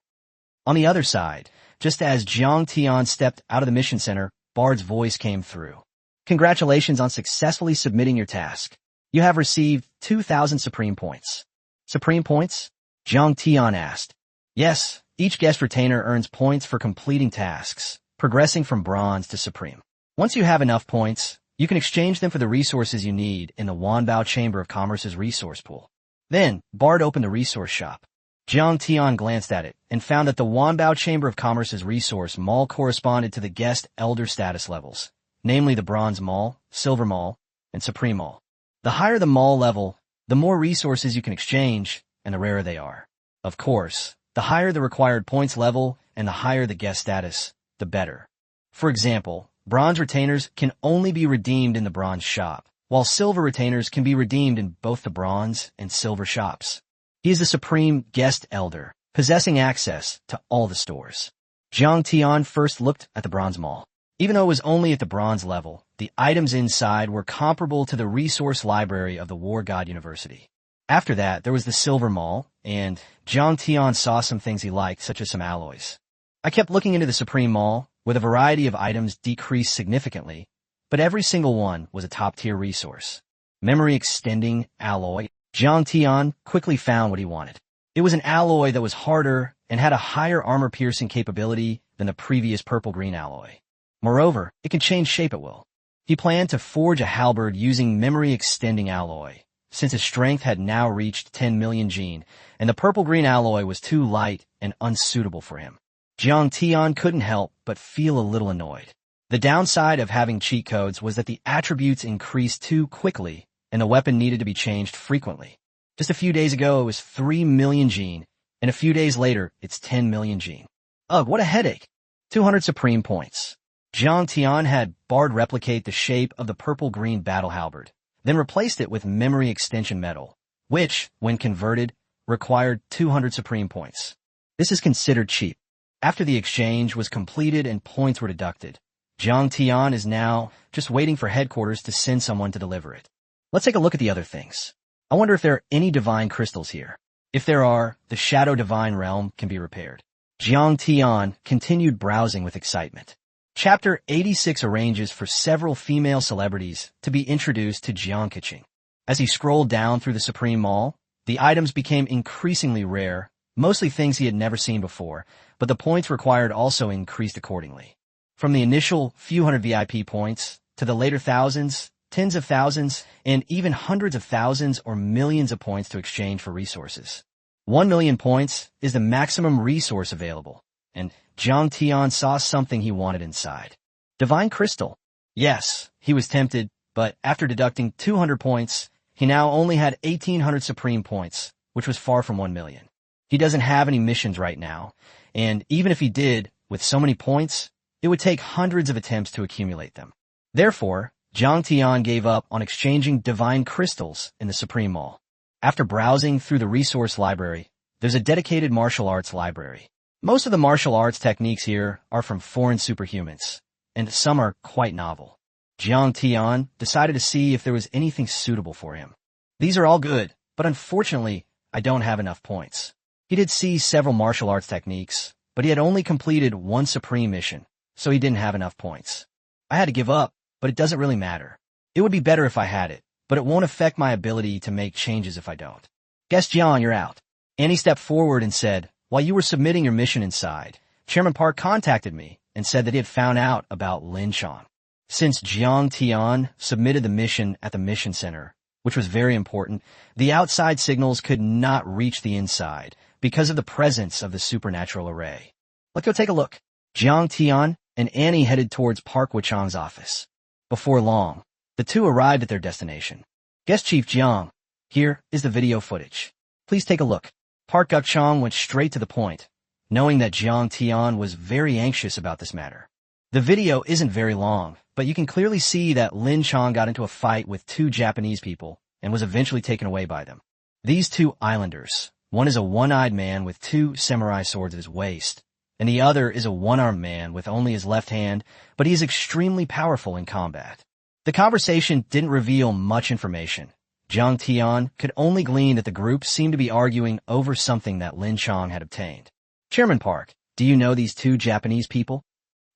On the other side, just as Jiang Tian stepped out of the mission center, Bard's voice came through. Congratulations on successfully submitting your task. You have received 2,000 Supreme Points. Supreme Points? Jiang Tian asked. Yes, each guest retainer earns points for completing tasks, progressing from Bronze to Supreme. Once you have enough points, you can exchange them for the resources you need in the Wanbao Chamber of Commerce's resource pool. Then, Bard opened the resource shop. Jiang Tian glanced at it and found that the Wanbao Chamber of Commerce's resource mall corresponded to the guest elder status levels, namely the Bronze Mall, Silver Mall, and Supreme Mall. The higher the mall level, the more resources you can exchange, and the rarer they are. Of course, the higher the required points level and the higher the guest status, the better. For example, bronze retainers can only be redeemed in the bronze shop, while silver retainers can be redeemed in both the bronze and silver shops. He is the supreme guest elder, possessing access to all the stores. Jiang Tian first looked at the bronze mall. Even though it was only at the bronze level, the items inside were comparable to the resource library of the War God University. After that, there was the silver mall, and Jiang Tian saw some things he liked, such as some alloys. I kept looking into the Supreme Mall, where the variety of items decreased significantly, but every single one was a top-tier resource. Memory-extending alloy. Jiang Tian quickly found what he wanted. It was an alloy that was harder and had a higher armor-piercing capability than the previous purple-green alloy. Moreover, it can change shape at will. He planned to forge a halberd using memory-extending alloy, since his strength had now reached 10 million gene, and the purple-green alloy was too light and unsuitable for him. Jiang Tian couldn't help but feel a little annoyed. The downside of having cheat codes was that the attributes increased too quickly, and the weapon needed to be changed frequently. Just a few days ago, it was 3 million gene, and a few days later, it's 10 million gene. Ugh, what a headache! 200 supreme points. Jiang Tian had Bard replicate the shape of the purple-green battle halberd, then replaced it with memory extension metal, which, when converted, required 200 supreme points. This is considered cheap. After the exchange was completed and points were deducted, Jiang Tian is now just waiting for headquarters to send someone to deliver it. Let's take a look at the other things. I wonder if there are any divine crystals here. If there are, the Shadow Divine Realm can be repaired. Jiang Tian continued browsing with excitement. Chapter 86 arranges for several female celebrities to be introduced to Jiang Keqing. As he scrolled down through the Supreme Mall, the items became increasingly rare, mostly things he had never seen before, but the points required also increased accordingly. From the initial few hundred VIP points, to the later thousands, tens of thousands, and even hundreds of thousands or millions of points to exchange for resources. 1 million points is the maximum resource available, and Jiang Tian saw something he wanted inside. Divine Crystal. Yes, he was tempted, but after deducting 200 points, he now only had 1,800 supreme points, which was far from 1 million. He doesn't have any missions right now, and even if he did, with so many points, it would take hundreds of attempts to accumulate them. Therefore, Jiang Tian gave up on exchanging divine crystals in the Supreme Mall. After browsing through the resource library, there's a dedicated martial arts library. Most of the martial arts techniques here are from foreign superhumans, and some are quite novel. Jiang Tian decided to see if there was anything suitable for him. These are all good, but unfortunately, I don't have enough points. He did see several martial arts techniques, but he had only completed one supreme mission, so he didn't have enough points. I had to give up, but it doesn't really matter. It would be better if I had it, but it won't affect my ability to make changes if I don't. Guess Jiang, you're out. Annie stepped forward and said, while you were submitting your mission inside, Chairman Park contacted me and said that he had found out about Lin Chang. Since Jiang Tian submitted the mission at the mission center, which was very important, the outside signals could not reach the inside because of the presence of the supernatural array. Let's go take a look. Jiang Tian and Annie headed towards Park Wuchang's office. Before long, the two arrived at their destination. Guest Chief Jiang, here is the video footage. Please take a look. Park Wuchang went straight to the point, knowing that Jiang Tian was very anxious about this matter. The video isn't very long, but you can clearly see that Lin Chang got into a fight with 2 Japanese people and was eventually taken away by them. These 2 islanders, one is a one-eyed man with 2 samurai swords at his waist, and the other is a one-armed man with only his left hand, but he is extremely powerful in combat. The conversation didn't reveal much information. Jiang Tian could only glean that the group seemed to be arguing over something that Lin Chang had obtained. Chairman Park, do you know these 2 Japanese people?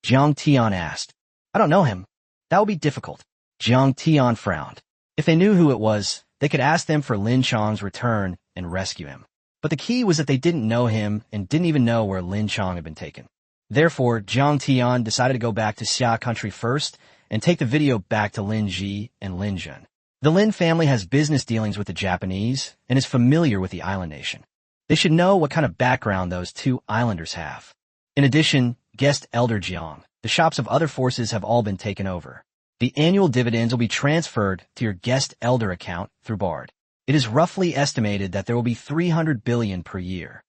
Jiang Tian asked. I don't know him. That would be difficult. Jiang Tian frowned. If they knew who it was, they could ask them for Lin Chang's return and rescue him. But the key was that they didn't know him and didn't even know where Lin Chang had been taken. Therefore, Jiang Tian decided to go back to Xia country first and take the video back to Lin Ji and Lin Jun. The Lin family has business dealings with the Japanese and is familiar with the island nation. They should know what kind of background those 2 islanders have. In addition, guest Elder Jiang, the shops of other forces have all been taken over. The annual dividends will be transferred to your guest elder account through Bard. It is roughly estimated that there will be 300 billion per year.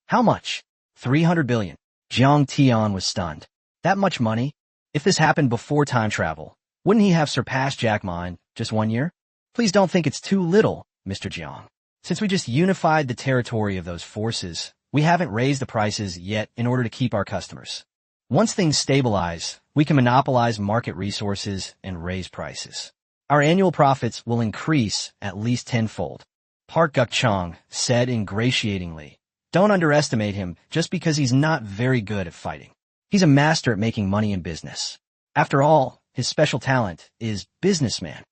How much? 300 billion. Jiang Tian was stunned. That much money? If this happened before time travel, wouldn't he have surpassed Jack Ma in just 1 year? Please don't think it's too little, Mr. Jiang. Since we just unified the territory of those forces, we haven't raised the prices yet in order to keep our customers. Once things stabilize, we can monopolize market resources and raise prices. Our annual profits will increase at least tenfold. Park Guk-chang said ingratiatingly. Don't underestimate him just because he's not very good at fighting. He's a master at making money in business. After all, his special talent is businessman.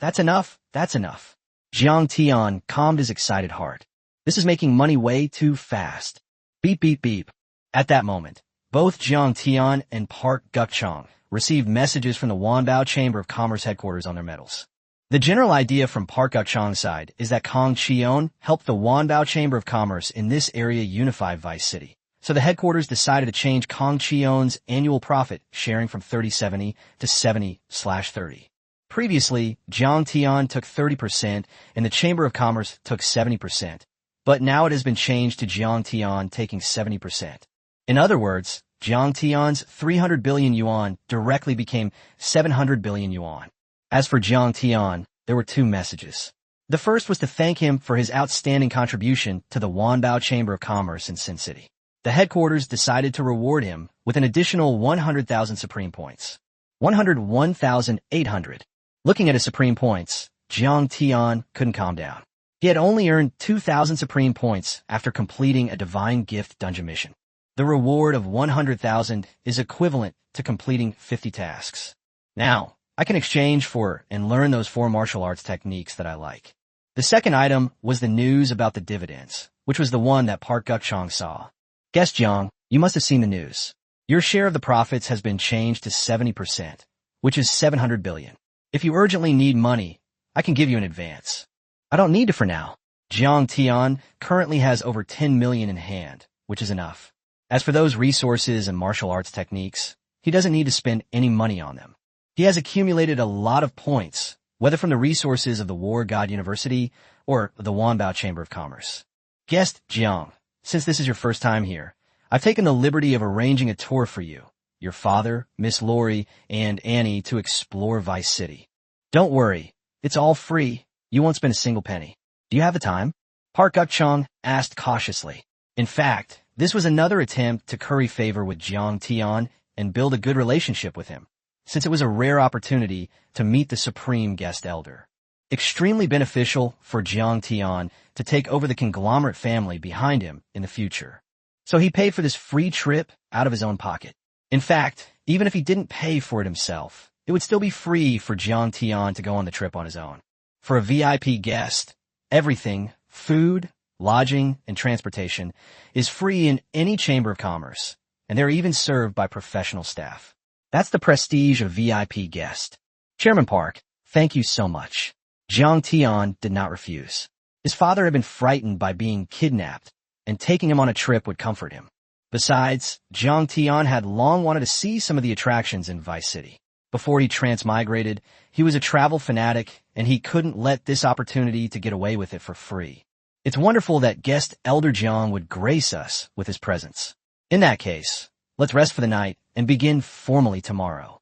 That's enough. That's enough. Jiang Tian calmed his excited heart. This is making money way too fast. Beep, beep, beep. At that moment, both Jiang Tian and Park Guk-chang received messages from the Wanbao Chamber of Commerce headquarters on their medals. The general idea from Park Guk-chang's side is that Kang Cheon helped the Wanbao Chamber of Commerce in this area unify Vice City. So the headquarters decided to change Kang Cheon's annual profit sharing from 30/70 to 70/30. Previously, Jiang Tian took 30% and the Chamber of Commerce took 70%. But now it has been changed to Jiang Tian taking 70%. In other words, Jiang Tian's 300 billion yuan directly became 700 billion yuan. As for Jiang Tian, there were two messages. The first was to thank him for his outstanding contribution to the Wanbao Chamber of Commerce in Sin City. The headquarters decided to reward him with an additional 100,000 Supreme Points. 101,800. Looking at his Supreme Points, Jiang Tian couldn't calm down. He had only earned 2,000 Supreme Points after completing a Divine Gift dungeon mission. The reward of 100,000 is equivalent to completing 50 tasks. Now, I can exchange for and learn those 4 martial arts techniques that I like. The second item was the news about the dividends, which was the one that Park Guk-chang saw. Guess Jiang, you must have seen the news. Your share of the profits has been changed to 70%, which is 700 billion. If you urgently need money, I can give you an advance. I don't need it for now. Jiang Tian currently has over 10 million in hand, which is enough. As for those resources and martial arts techniques, he doesn't need to spend any money on them. He has accumulated a lot of points, whether from the resources of the War God University or the Wanbao Chamber of Commerce. Guest Jiang, since this is your first time here, I've taken the liberty of arranging a tour for you, your father, Miss Lori, and Annie to explore Vice City. Don't worry, it's all free. You won't spend a single penny. Do you have the time? Park Guk-chang asked cautiously. In fact, this was another attempt to curry favor with Jiang Tian and build a good relationship with him, since it was a rare opportunity to meet the Supreme Guest Elder. Extremely beneficial for Jiang Tian to take over the conglomerate family behind him in the future. So he paid for this free trip out of his own pocket. In fact, even if he didn't pay for it himself, it would still be free for Jiang Tian to go on the trip on his own. For a VIP guest, everything, food, lodging, and transportation, is free in any Chamber of Commerce, and they're even served by professional staff. That's the prestige of VIP guest. Chairman Park, thank you so much. Jiang Tian did not refuse. His father had been frightened by being kidnapped, and taking him on a trip would comfort him. Besides, Jiang Tian had long wanted to see some of the attractions in Vice City. Before he transmigrated, he was a travel fanatic, and he couldn't let this opportunity to get away with it for free. It's wonderful that guest Elder Jiang would grace us with his presence. In that case, let's rest for the night and begin formally tomorrow.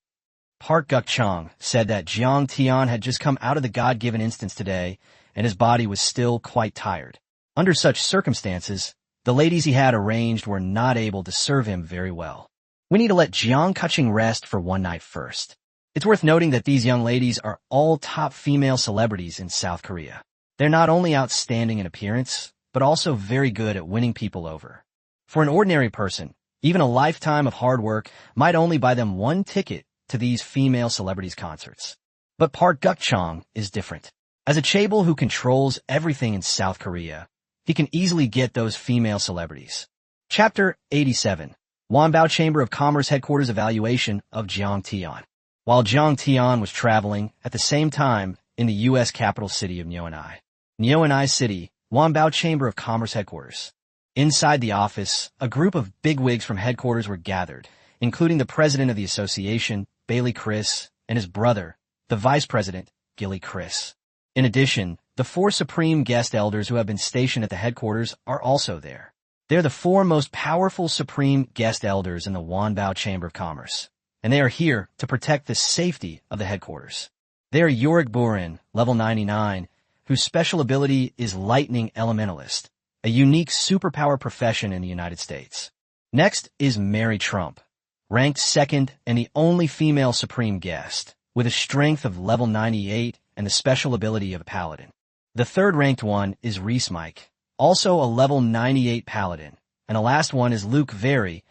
Park Guk-chang said that Jiang Tian had just come out of the God-given instance today, and his body was still quite tired. Under such circumstances, the ladies he had arranged were not able to serve him very well. We need to let Jiang Guk-chang rest for one night first. It's worth noting that these young ladies are all top female celebrities in South Korea. They're not only outstanding in appearance, but also very good at winning people over. For an ordinary person, even a lifetime of hard work might only buy them one ticket to these female celebrities' concerts. But Park Guk-chang is different. As a chaebol who controls everything in South Korea, he can easily get those female celebrities. Chapter 87. Wanbao Chamber of Commerce Headquarters Evaluation of Jiang Tian. While Jiang Tian was traveling at the same time in the U.S. capital city of Nyoanai City, Wanbao Chamber of Commerce Headquarters. Inside the office, a group of bigwigs from headquarters were gathered, including the president of the association, Bailey Chris, and his brother, the vice president, Gilly Chris. In addition, the 4 supreme guest elders who have been stationed at the headquarters are also there. They are the four most powerful supreme guest elders in the Wanbao Chamber of Commerce, and they are here to protect the safety of the headquarters. They are Yorick Burin, level 99, whose special ability is Lightning Elementalist, a unique superpower profession in the United States. Next is Mary Trump, ranked second and the only female supreme guest, with a strength of level 98 and the special ability of a paladin. The third ranked one is Reese Mike, also a level 98 paladin, and the last one is Luke Very,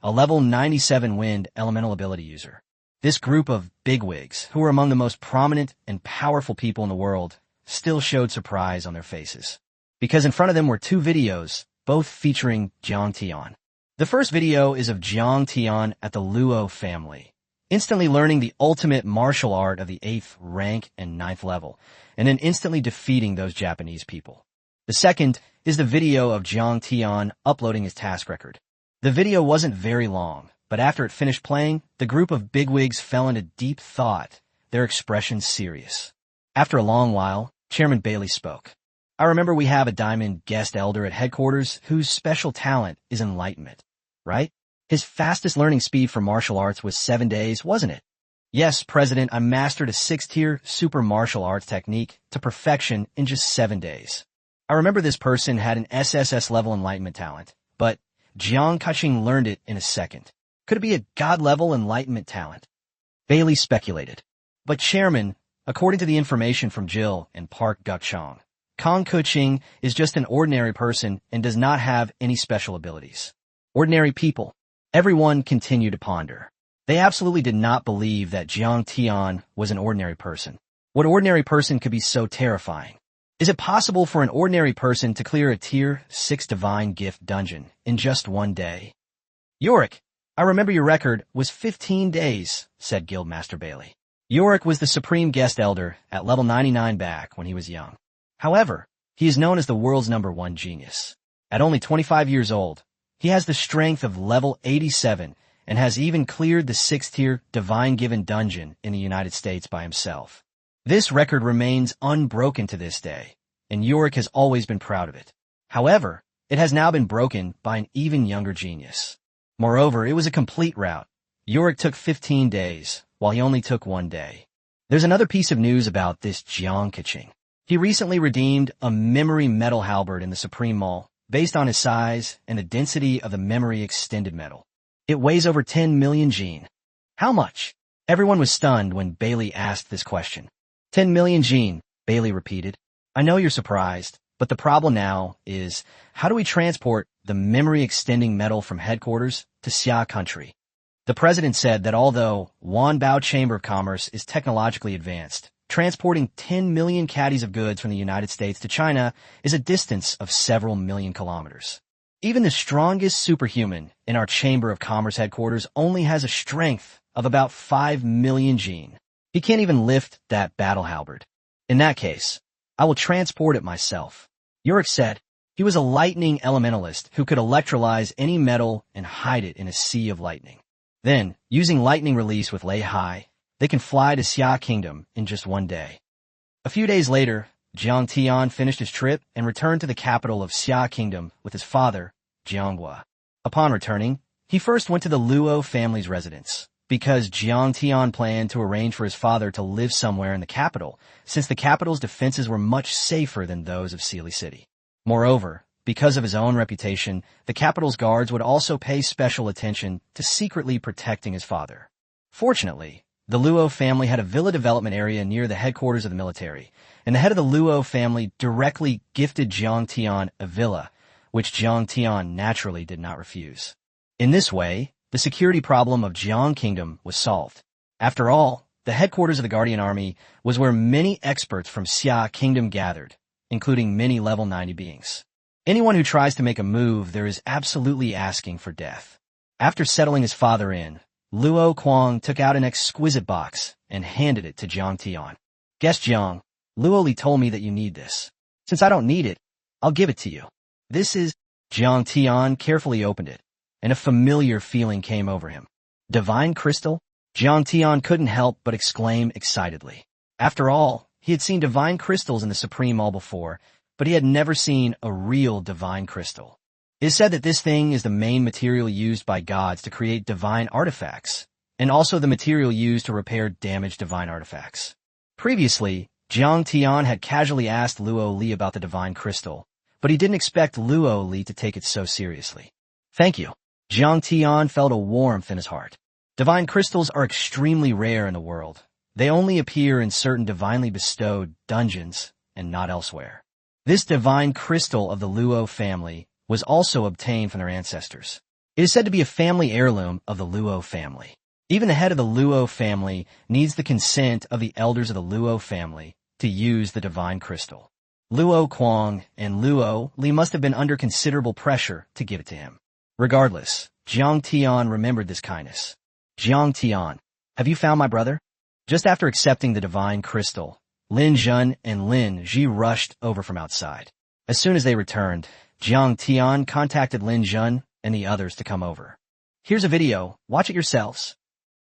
a level 97 wind elemental ability user. This group of bigwigs, who are among the most prominent and powerful people in the world, still showed surprise on their faces, because in front of them were two videos, both featuring Jiang Tian. The first video is of Jiang Tian at the Luo family, instantly learning the ultimate martial art of the 8th rank and 9th level, and then instantly defeating those Japanese people. The second is the video of Jiang Tian uploading his task record. The video wasn't very long, but after it finished playing, the group of bigwigs fell into deep thought, their expressions serious. After a long while, Chairman Bailey spoke. I remember we have a diamond guest elder at headquarters whose special talent is enlightenment, right? His fastest learning speed for martial arts was 7 days, wasn't it? Yes, President, I mastered a 6th-tier super martial arts technique to perfection in just 7 days. I remember this person had an SSS level enlightenment talent, but Jiang Kaching learned it in a second. Could it be a god-level enlightenment talent? Bailey speculated. But Chairman, according to the information from Jill and Park Guk-chong, Kong Kuching is just an ordinary person and does not have any special abilities. Ordinary people. Everyone continued to ponder. They absolutely did not believe that Jiang Tian was an ordinary person. What ordinary person could be so terrifying? Is it possible for an ordinary person to clear a Tier 6 Divine Gift dungeon in just 1 day? Yorick, I remember your record was 15 days, said Guildmaster Bailey. Yorick was the Supreme Guest Elder at level 99 back when he was young. However, he is known as the world's #1 genius. At only 25 years old, he has the strength of level 87 and has even cleared the 6th-tier Divine Given dungeon in the United States by himself. This record remains unbroken to this day, and Yorick has always been proud of it. However, it has now been broken by an even younger genius. Moreover, it was a complete rout. Yorick took 15 days, while he only took 1 day. There's another piece of news about this Jiang Kaching. He recently redeemed a memory metal halberd in the Supreme Mall, based on his size and the density of the memory extended metal. It weighs over 10 million gene. How much? Everyone was stunned when Bailey asked this question. 10 million gene, Bailey repeated. I know you're surprised, but the problem now is, how do we transport the memory-extending metal from headquarters to Xia country? The president said that although Wanbao Chamber of Commerce is technologically advanced, transporting 10 million caddies of goods from the United States to China is a distance of several million kilometers. Even the strongest superhuman in our Chamber of Commerce headquarters only has a strength of about 5 million gene. He can't even lift that battle halberd. In that case, I will transport it myself. Yorick said he was a lightning elementalist who could electrolyze any metal and hide it in a sea of lightning. Then, using lightning release with Lei Hai, they can fly to Xia Kingdom in just 1 day. A few days later, Jiang Tian finished his trip and returned to the capital of Xia Kingdom with his father, Jianghua. Upon returning, he first went to the Luo family's residence, because Jiang Tian planned to arrange for his father to live somewhere in the capital, since the capital's defenses were much safer than those of Sealy City. Moreover, because of his own reputation, the capital's guards would also pay special attention to secretly protecting his father. Fortunately, the Luo family had a villa development area near the headquarters of the military, and the head of the Luo family directly gifted Jiang Tian a villa, which Jiang Tian naturally did not refuse. In this way, the security problem of Jiang Kingdom was solved. After all, the headquarters of the Guardian Army was where many experts from Xia Kingdom gathered, including many level 90 beings. Anyone who tries to make a move there is absolutely asking for death. After settling his father in, Luo Kuang took out an exquisite box and handed it to Jiang Tian. Guess Jiang, Luo Li told me that you need this. Since I don't need it, I'll give it to you. This is... Jiang Tian carefully opened it, and a familiar feeling came over him. Divine Crystal? Jiang Tian couldn't help but exclaim excitedly. After all, he had seen divine crystals in the Supreme Mall before, but he had never seen a real divine crystal. It is said that this thing is the main material used by gods to create divine artifacts, and also the material used to repair damaged divine artifacts. Previously, Jiang Tian had casually asked Luo Li about the divine crystal, but he didn't expect Luo Li to take it so seriously. Thank you. Jiang Tian felt a warmth in his heart. Divine crystals are extremely rare in the world. They only appear in certain divinely bestowed dungeons and not elsewhere. This divine crystal of the Luo family was also obtained from their ancestors. It is said to be a family heirloom of the Luo family. Even the head of the Luo family needs the consent of the elders of the Luo family to use the divine crystal. Luo Kuang and Luo Li must have been under considerable pressure to give it to him. Regardless, Jiang Tian remembered this kindness. Jiang Tian, have you found my brother? Just after accepting the divine crystal, Lin Zhen and Lin Ji rushed over from outside. As soon as they returned, Jiang Tian contacted Lin Zhen and the others to come over. Here's a video, watch it yourselves.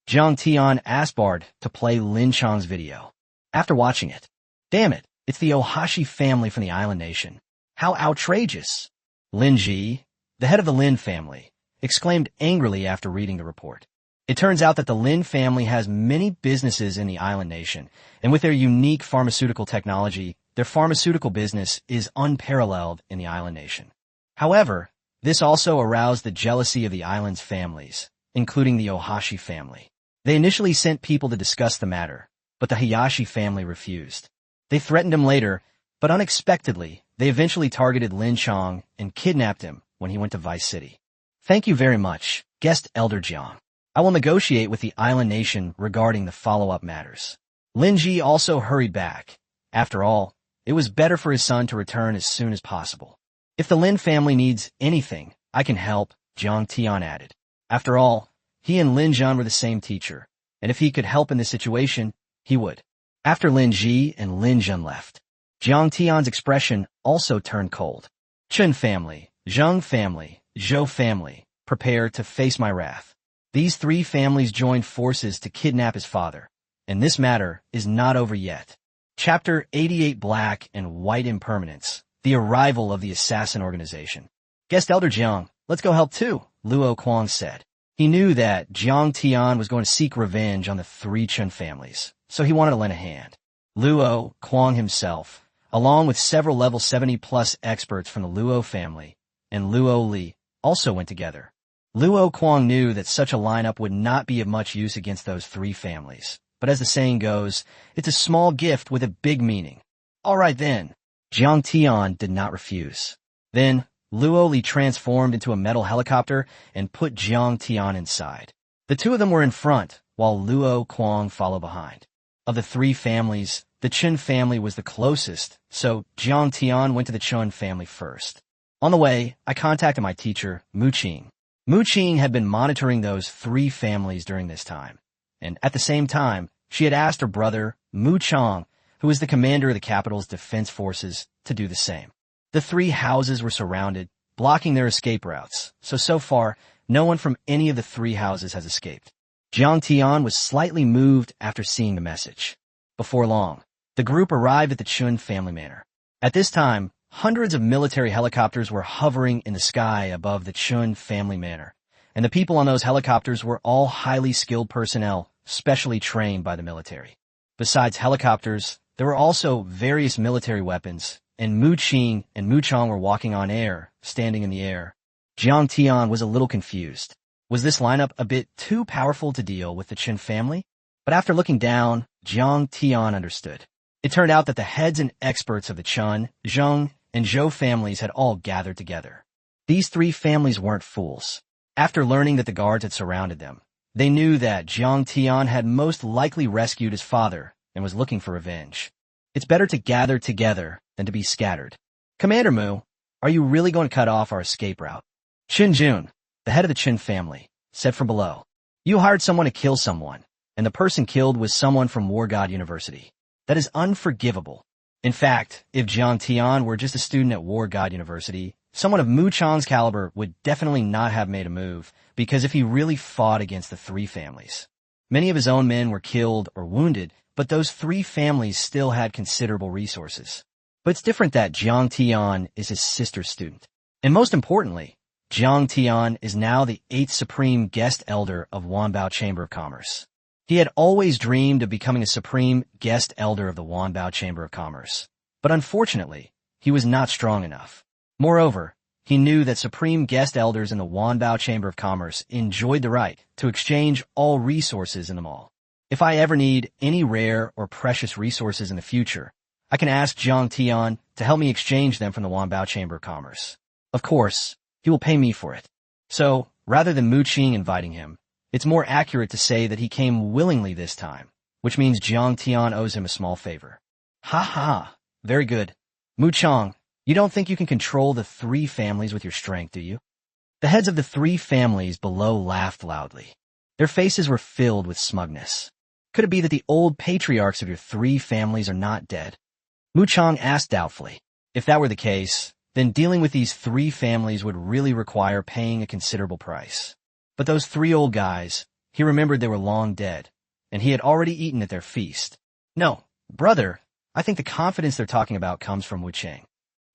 Jiang Tian asked Bard to play Lin Chang's video. After watching it, damn it, it's the Ohashi family from the island nation. How outrageous! Lin Ji, the head of the Lin family, exclaimed angrily after reading the report. It turns out that the Lin family has many businesses in the island nation, and with their unique pharmaceutical technology, their pharmaceutical business is unparalleled in the island nation. However, this also aroused the jealousy of the island's families, including the Ohashi family. They initially sent people to discuss the matter, but the Hayashi family refused. They threatened him later, but unexpectedly, they eventually targeted Lin Chang and kidnapped him when he went to Vice City. Thank you very much, guest Elder Jiang. I will negotiate with the island nation regarding the follow-up matters. Lin Ji also hurried back. After all, it was better for his son to return as soon as possible. If the Lin family needs anything, I can help, Jiang Tian added. After all, he and Lin Zhen were the same teacher, and if he could help in this situation, he would. After Lin Ji and Lin Zhen left, Jiang Tian's expression also turned cold. Chen family, Zheng family, Zhou family, prepare to face my wrath. These three families joined forces to kidnap his father, and this matter is not over yet. Chapter 88 Black and White Impermanence, the arrival of the assassin organization. Guest Elder Jiang, let's go help too, Luo Kuang said. He knew that Jiang Tian was going to seek revenge on the three Chen families, so he wanted to lend a hand. Luo Kuang himself, along with several level 70-plus experts from the Luo family, and Luo Li, also went together. Luo Kuang knew that such a lineup would not be of much use against those three families, but as the saying goes, it's a small gift with a big meaning. All right then. Jiang Tian did not refuse. Then, Luo Li transformed into a metal helicopter and put Jiang Tian inside. The two of them were in front, while Luo Kuang followed behind. Of the three families, the Chen family was the closest, so Jiang Tian went to the Chen family first. On the way, I contacted my teacher, Mu Qing. Mu Qing had been monitoring those three families during this time, and at the same time, she had asked her brother, Mu Chang, who was the commander of the capital's defense forces, to do the same. The three houses were surrounded, blocking their escape routes, so far, no one from any of the three houses has escaped. Jiang Tian was slightly moved after seeing the message. Before long, the group arrived at the Chun family manor. At this time, hundreds of military helicopters were hovering in the sky above the Chun family manor, and the people on those helicopters were all highly skilled personnel, specially trained by the military. Besides helicopters, there were also various military weapons, and Mu Qing and Mu Chang were walking on air, standing in the air. Jiang Tian was a little confused. Was this lineup a bit too powerful to deal with the Chen family? But after looking down, Jiang Tian understood. It turned out that the heads and experts of the Chen, Zheng, and Zhou families had all gathered together. These three families weren't fools. After learning that the guards had surrounded them, they knew that Jiang Tian had most likely rescued his father and was looking for revenge. It's better to gather together than to be scattered. Commander Mu, are you really going to cut off our escape route? Qin Jun, the head of the Qin family, said from below. You hired someone to kill someone, and the person killed was someone from War God University. That is unforgivable. In fact, if Jiang Tian were just a student at War God University, someone of Mu Chang's caliber would definitely not have made a move, because if he really fought against the three families. Many of his own men were killed or wounded, but those three families still had considerable resources. But it's different that Jiang Tian is his sister's student. And most importantly, Jiang Tian is now the 8th Supreme Guest Elder of Wanbao Chamber of Commerce. He had always dreamed of becoming a Supreme Guest Elder of the Wanbao Chamber of Commerce, but unfortunately, he was not strong enough. Moreover, he knew that Supreme Guest Elders in the Wanbao Chamber of Commerce enjoyed the right to exchange all resources in the mall. If I ever need any rare or precious resources in the future, I can ask Jiang Tian to help me exchange them from the Wanbao Chamber of Commerce. Of course, he will pay me for it. So, rather than Mu Qing inviting him, it's more accurate to say that he came willingly this time, which means Jiang Tian owes him a small favor. Ha ha, very good. Mu Chang, you don't think you can control the 3 families with your strength, do you? The heads of the 3 families below laughed loudly. Their faces were filled with smugness. Could it be that the old patriarchs of your 3 families are not dead? Mu Chang asked doubtfully. If that were the case, then dealing with these 3 families would really require paying a considerable price. But those 3 old guys, he remembered they were long dead, and he had already eaten at their feast. No, brother, I think the confidence they're talking about comes from Wu Chang.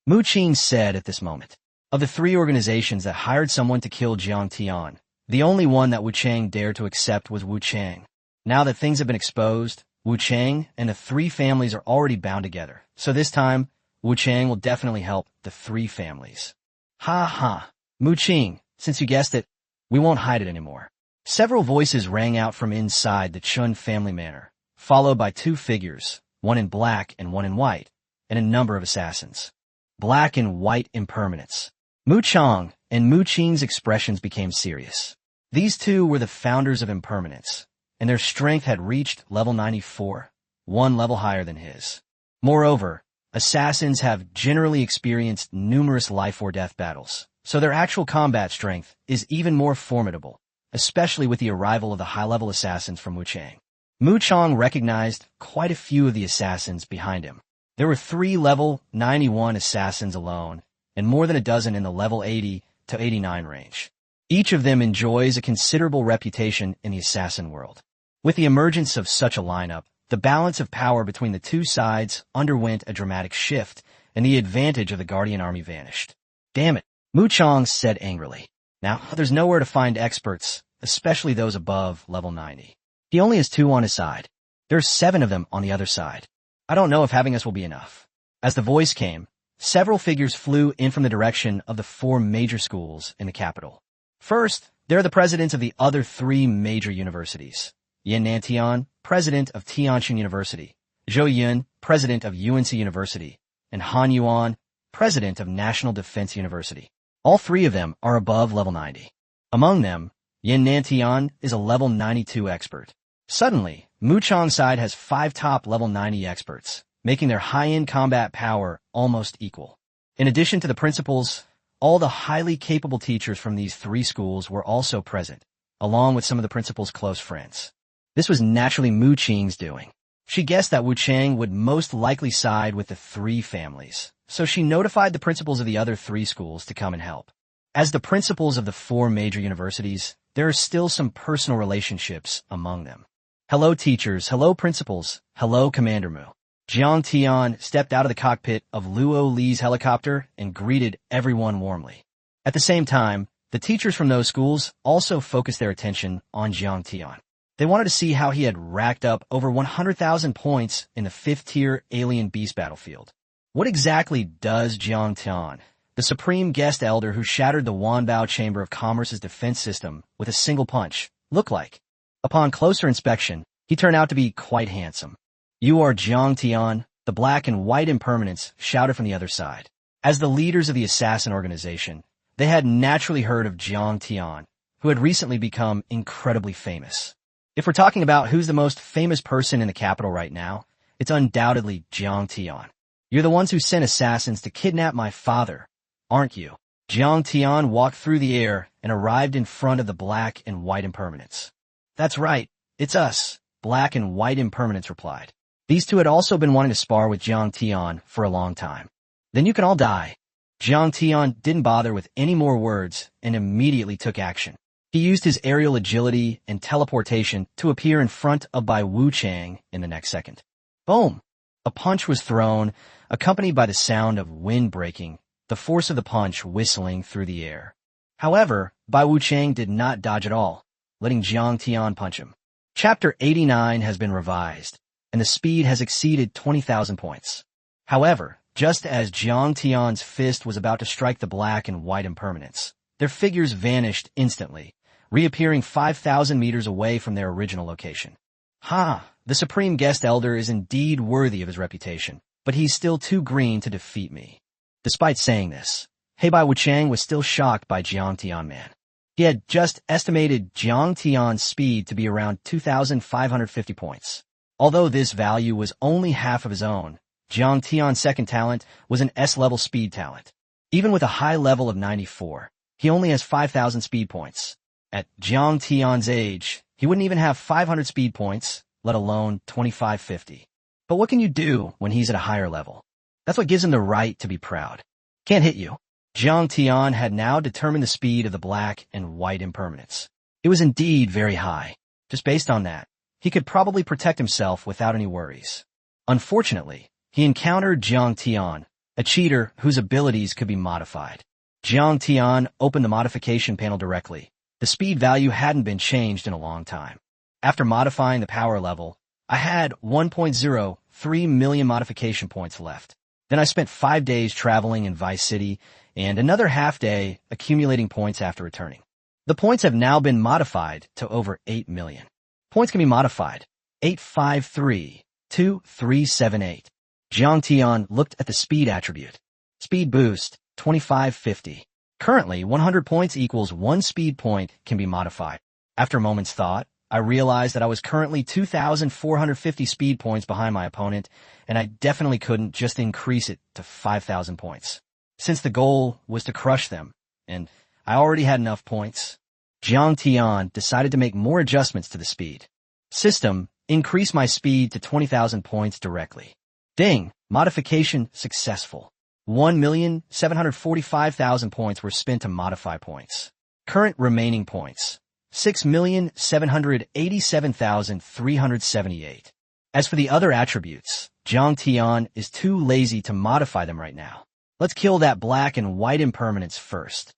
Mu Qing said at this moment. Of the 3 organizations that hired someone to kill Jiang Tian, the only one that Wu Chang dared to accept was Wu Chang. Now that things have been exposed, Wu Chang and the 3 families are already bound together, so this time, Wu Chang will definitely help the 3 families. Ha ha, Mu Qing, since you guessed it, we won't hide it anymore. Several voices rang out from inside the Chun family manor, followed by 2 figures, one in black and one in white, and a number of assassins. Black and white impermanence. Mu Chang and Mu Qing's expressions became serious. These 2 were the founders of impermanence, and their strength had reached level 94, 1 level higher than his. Moreover, assassins have generally experienced numerous life-or-death battles, so their actual combat strength is even more formidable, especially with the arrival of the high-level assassins from Wu Chang. Mu Chang recognized quite a few of the assassins behind him. There were 3 level 91 assassins alone, and more than a dozen in the level 80 to 89 range. Each of them enjoys a considerable reputation in the assassin world. With the emergence of such a lineup, the balance of power between the 2 sides underwent a dramatic shift, and the advantage of the Guardian Army vanished. Damn it, Mu Chang said angrily. Now, there's nowhere to find experts, especially those above level 90. He only has 2 on his side. There's 7 of them on the other side. I don't know if having us will be enough. As the voice came, several figures flew in from the direction of the 4 major schools in the capital. First, there are the presidents of the other 3 major universities. Yan Nantian, president of Tianjin University, Zhou Yun, president of UNC University, and Han Yuan, president of National Defense University. All 3 of them are above level 90. Among them, Yan Nantian is a level 92 expert. Suddenly, Mu Chang's side has 5 top level 90 experts, making their high-end combat power almost equal. In addition to the principals, all the highly capable teachers from these 3 schools were also present, along with some of the principal's close friends. This was naturally Mu Qing's doing. She guessed that Wu Chang would most likely side with the 3 families, so she notified the principals of the other 3 schools to come and help. As the principals of the 4 major universities, there are still some personal relationships among them. Hello teachers, hello principals, hello Commander Mu. Jiang Tian stepped out of the cockpit of Luo Li's helicopter and greeted everyone warmly. At the same time, the teachers from those schools also focused their attention on Jiang Tian. They wanted to see how he had racked up over 100,000 points in the 5th-tier Alien Beast battlefield. What exactly does Jiang Tian, the Supreme Guest Elder who shattered the Wanbao Chamber of Commerce's defense system with a single punch, look like? Upon closer inspection, he turned out to be quite handsome. You are Jiang Tian, the black and white impermanents shouted from the other side. As the leaders of the assassin organization, they had naturally heard of Jiang Tian, who had recently become incredibly famous. If we're talking about who's the most famous person in the capital right now, it's undoubtedly Jiang Tian. You're the ones who sent assassins to kidnap my father, aren't you? Jiang Tian walked through the air and arrived in front of the black and white impermanents. That's right, it's us, black and white impermanents replied. These 2 had also been wanting to spar with Jiang Tian for a long time. Then you can all die. Jiang Tian didn't bother with any more words and immediately took action. He used his aerial agility and teleportation to appear in front of Bai Wu Chang in the next second. Boom! A punch was thrown, accompanied by the sound of wind breaking, the force of the punch whistling through the air. However, Bai Wuchang did not dodge at all, letting Jiang Tian punch him. Chapter 89 has been revised, and the speed has exceeded 20,000 points. However, just as Jiang Tian's fist was about to strike the black and white impermanence, their figures vanished instantly, reappearing 5,000 meters away from their original location. The Supreme Guest Elder is indeed worthy of his reputation, but he's still too green to defeat me. Despite saying this, Bai Wuchang was still shocked by Jiang Tianman. He had just estimated Jiang Tian's speed to be around 2,550 points. Although this value was only half of his own, Jiang Tian's second talent was an S-level speed talent. Even with a high level of 94, he only has 5,000 speed points. At Jiang Tian's age, he wouldn't even have 500 speed points, let alone 2,550. But what can you do when he's at a higher level? That's what gives him the right to be proud. Can't hit you. Jiang Tian had now determined the speed of the black and white impermanence. It was indeed very high. Just based on that, he could probably protect himself without any worries. Unfortunately, he encountered Jiang Tian, a cheater whose abilities could be modified. Jiang Tian opened the modification panel directly. The speed value hadn't been changed in a long time. After modifying the power level, I had 1.03 million modification points left. Then I spent 5 days traveling in Vice City and another half day accumulating points after returning. The points have now been modified to over 8 million. Points can be modified. 853-2378. Jiang Tian looked at the speed attribute. Speed boost, 2550. Currently, 100 points equals 1 speed point can be modified. After a moment's thought, I realized that I was currently 2,450 speed points behind my opponent, and I definitely couldn't just increase it to 5,000 points. Since the goal was to crush them, and I already had enough points, Jiang Tian decided to make more adjustments to the speed. System, increase my speed to 20,000 points directly. Ding! Modification successful. 1,745,000 points were spent to modify points. Current remaining points. 6,787,378. As for the other attributes, Jiang Tian is too lazy to modify them right now. Let's kill that black and white impermanence first.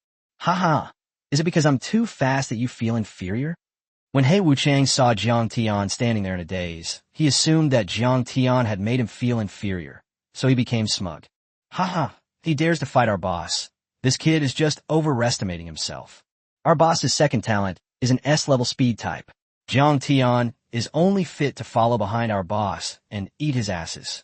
Is it because I'm too fast that you feel inferior? When Bai Wuchang saw Jiang Tian standing there in a daze, he assumed that Jiang Tian had made him feel inferior, so he became smug. He dares to fight our boss. This kid is just overestimating himself. Our boss's second talent is an S-level speed type. Jiang Tian is only fit to follow behind our boss and eat his asses.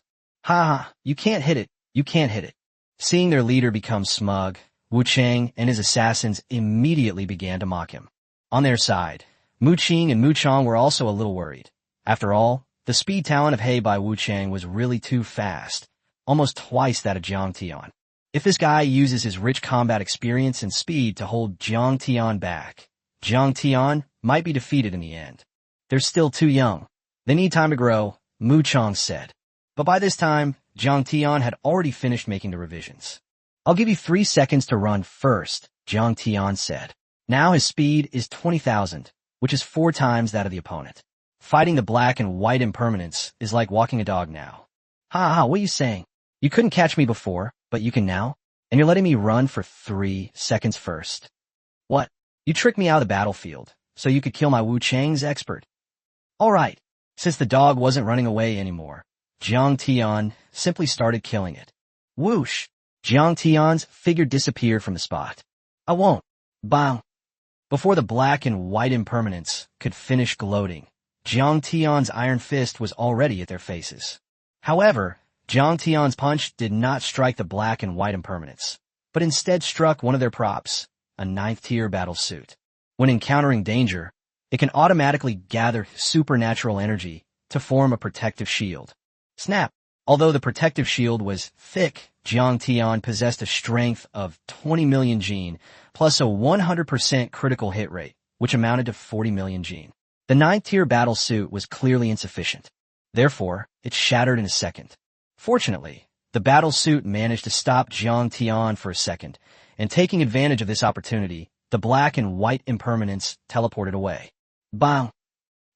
You can't hit it. You can't hit it. Seeing their leader become smug, Wuchang and his assassins immediately began to mock him. On their side, Mu Qing and Mu Chong were also a little worried. After all, the speed talent of Bai Wuchang was really too fast, almost twice that of Jiang Tian. If this guy uses his rich combat experience and speed to hold Jiang Tian back, Jiang Tian might be defeated in the end. They're still too young. They need time to grow, Mu Chong said. But by this time, Jiang Tian had already finished making the revisions. I'll give you 3 seconds to run first, Jiang Tian said. Now his speed is 20,000, which is 4 times that of the opponent. Fighting the black and white impermanence is like walking a dog now. What are you saying? You couldn't catch me before, but you can now? And you're letting me run for 3 seconds first? What? You tricked me out of the battlefield, so you could kill my Wuchang's expert. All right. Since the dog wasn't running away anymore, Jiang Tian simply started killing it. Whoosh! Jiang Tian's figure disappeared from the spot. I won't. Bang! Before the black and white impermanence could finish gloating, Jiang Tian's iron fist was already at their faces. However, Jiang Tian's punch did not strike the black and white impermanence, but instead struck one of their props, a 9th-tier battle suit. When encountering danger, it can automatically gather supernatural energy to form a protective shield. Snap! Although the protective shield was thick, Jiang Tian possessed a strength of 20 million gene, plus a 100% critical hit rate, which amounted to 40 million gene. The 9th-tier battle suit was clearly insufficient. Therefore, it shattered in a second. Fortunately, the battle suit managed to stop Jiang Tian for a second, and taking advantage of this opportunity, the black and white impermanence teleported away. Bang!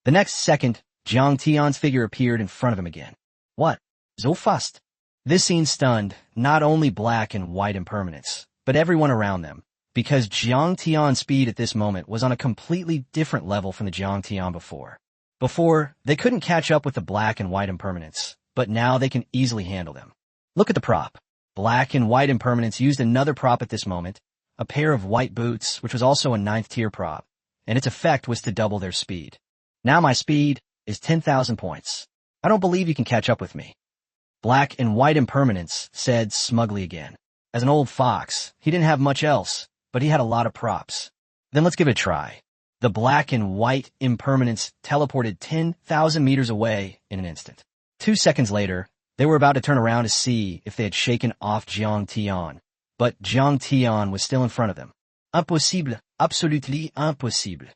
The next second, Jiang Tian's figure appeared in front of him again. What? So fast? This scene stunned not only black and white impermanence, but everyone around them. because Jiang Tian's speed at this moment was on a completely different level from the Jiang Tian before. Before, they couldn't catch up with the black and white impermanents, but now they can easily handle them. Look at the prop. Black and white impermanents used another prop at this moment, a pair of white boots, which was also a 9th tier prop, and its effect was to double their speed. Now my speed is 10,000 points. I don't believe you can catch up with me. Black and white impermanents said smugly again. As an old fox, he didn't have much else, but he had a lot of props. Then let's give it a try. The black and white impermanents teleported 10,000 meters away in an instant. 2 seconds later, they were about to turn around to see if they had shaken off Jiang Tian, but Jiang Tian was still in front of them. Impossible, absolutely impossible.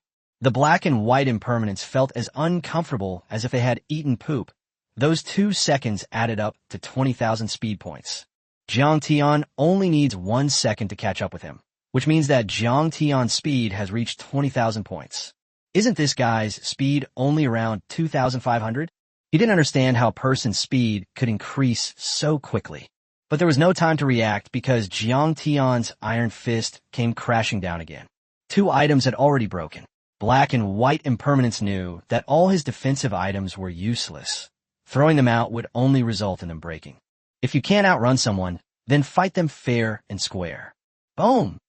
The black and white impermanents felt as uncomfortable as if they had eaten poop. Those 2 seconds added up to 20,000 speed points. Jiang Tian only needs 1 second to catch up with him, which means that Jiang Tian's speed has reached 20,000 points. Isn't this guy's speed only around 2,500? He didn't understand how a person's speed could increase so quickly. But there was no time to react because Jiang Tian's iron fist came crashing down again. 2 items had already broken. Black and white impermanents knew that all his defensive items were useless. Throwing them out would only result in them breaking. If you can't outrun someone, then fight them fair and square. Boom!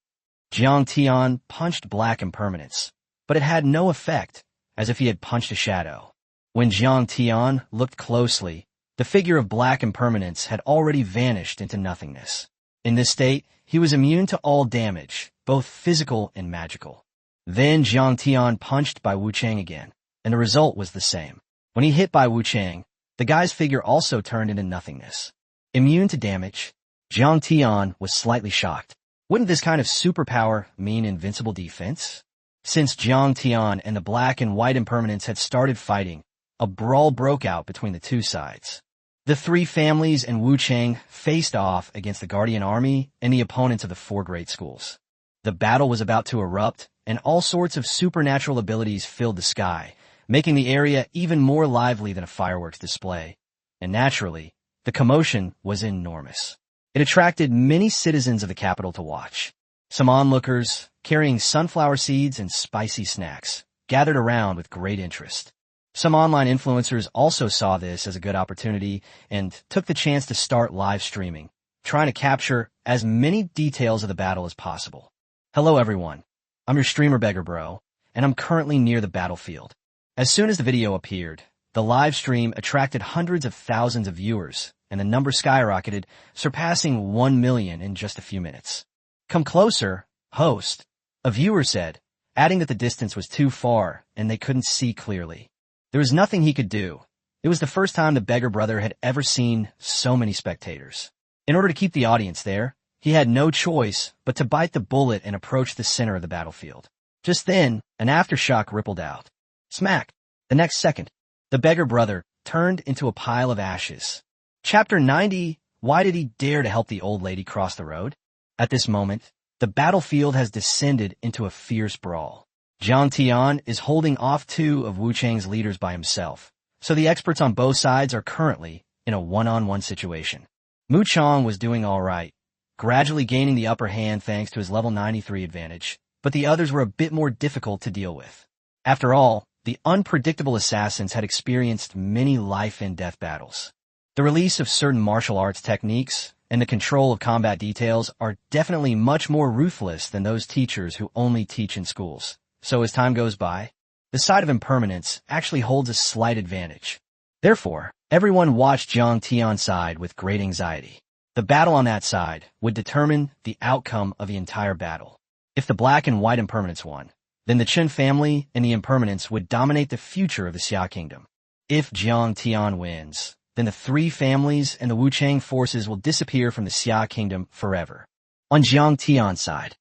Jiang Tian punched black impermanents, but it had no effect, as if he had punched a shadow. When Jiang Tian looked closely, the figure of black impermanence had already vanished into nothingness. In this state, he was immune to all damage, both physical and magical. Then Jiang Tian punched Bai Wuchang again, and the result was the same. When he hit Bai Wuchang, the guy's figure also turned into nothingness. Immune to damage, Jiang Tian was slightly shocked. Wouldn't this kind of superpower mean invincible defense? Since Jiang Tian and the black and white impermanents had started fighting, a brawl broke out between the 2 sides. The 3 families and Wuchang faced off against the Guardian Army and the opponents of the 4 great schools. The battle was about to erupt, and all sorts of supernatural abilities filled the sky, making the area even more lively than a fireworks display. And naturally, the commotion was enormous. It attracted many citizens of the capital to watch. Some onlookers, carrying sunflower seeds and spicy snacks, gathered around with great interest. Some online influencers also saw this as a good opportunity and took the chance to start live streaming, trying to capture as many details of the battle as possible. Hello everyone, I'm your streamer Beggar Bro, and I'm currently near the battlefield. As soon as the video appeared, the live stream attracted hundreds of thousands of viewers, and the number skyrocketed, surpassing 1 million in just a few minutes. Come closer, host, a viewer said, adding that the distance was too far and they couldn't see clearly. There was nothing he could do. It was the first time the Beggar Brother had ever seen so many spectators. In order to keep the audience there, he had no choice but to bite the bullet and approach the center of the battlefield. Just then, an aftershock rippled out. Smack! The next second, the Beggar Brother turned into a pile of ashes. Chapter 90, Why did he dare to help the old lady cross the road? At this moment, the battlefield has descended into a fierce brawl. Jiang Tian is holding off 2 of Wuchang's leaders by himself, so the experts on both sides are currently in a one-on-one situation. Mu Chong was doing all right, gradually gaining the upper hand thanks to his level 93 advantage, but the others were a bit more difficult to deal with. After all, the unpredictable assassins had experienced many life-and-death battles. The release of certain martial arts techniques and the control of combat details are definitely much more ruthless than those teachers who only teach in schools. So as time goes by, the side of impermanence actually holds a slight advantage. Therefore, everyone watched Jiang Tian's side with great anxiety. The battle on that side would determine the outcome of the entire battle. If the black and white impermanents won, then the Chen family and the impermanents would dominate the future of the Xia kingdom. If Jiang Tian wins, then the 3 families and the Wuchang forces will disappear from the Xia kingdom forever. On Jiang Tian's side,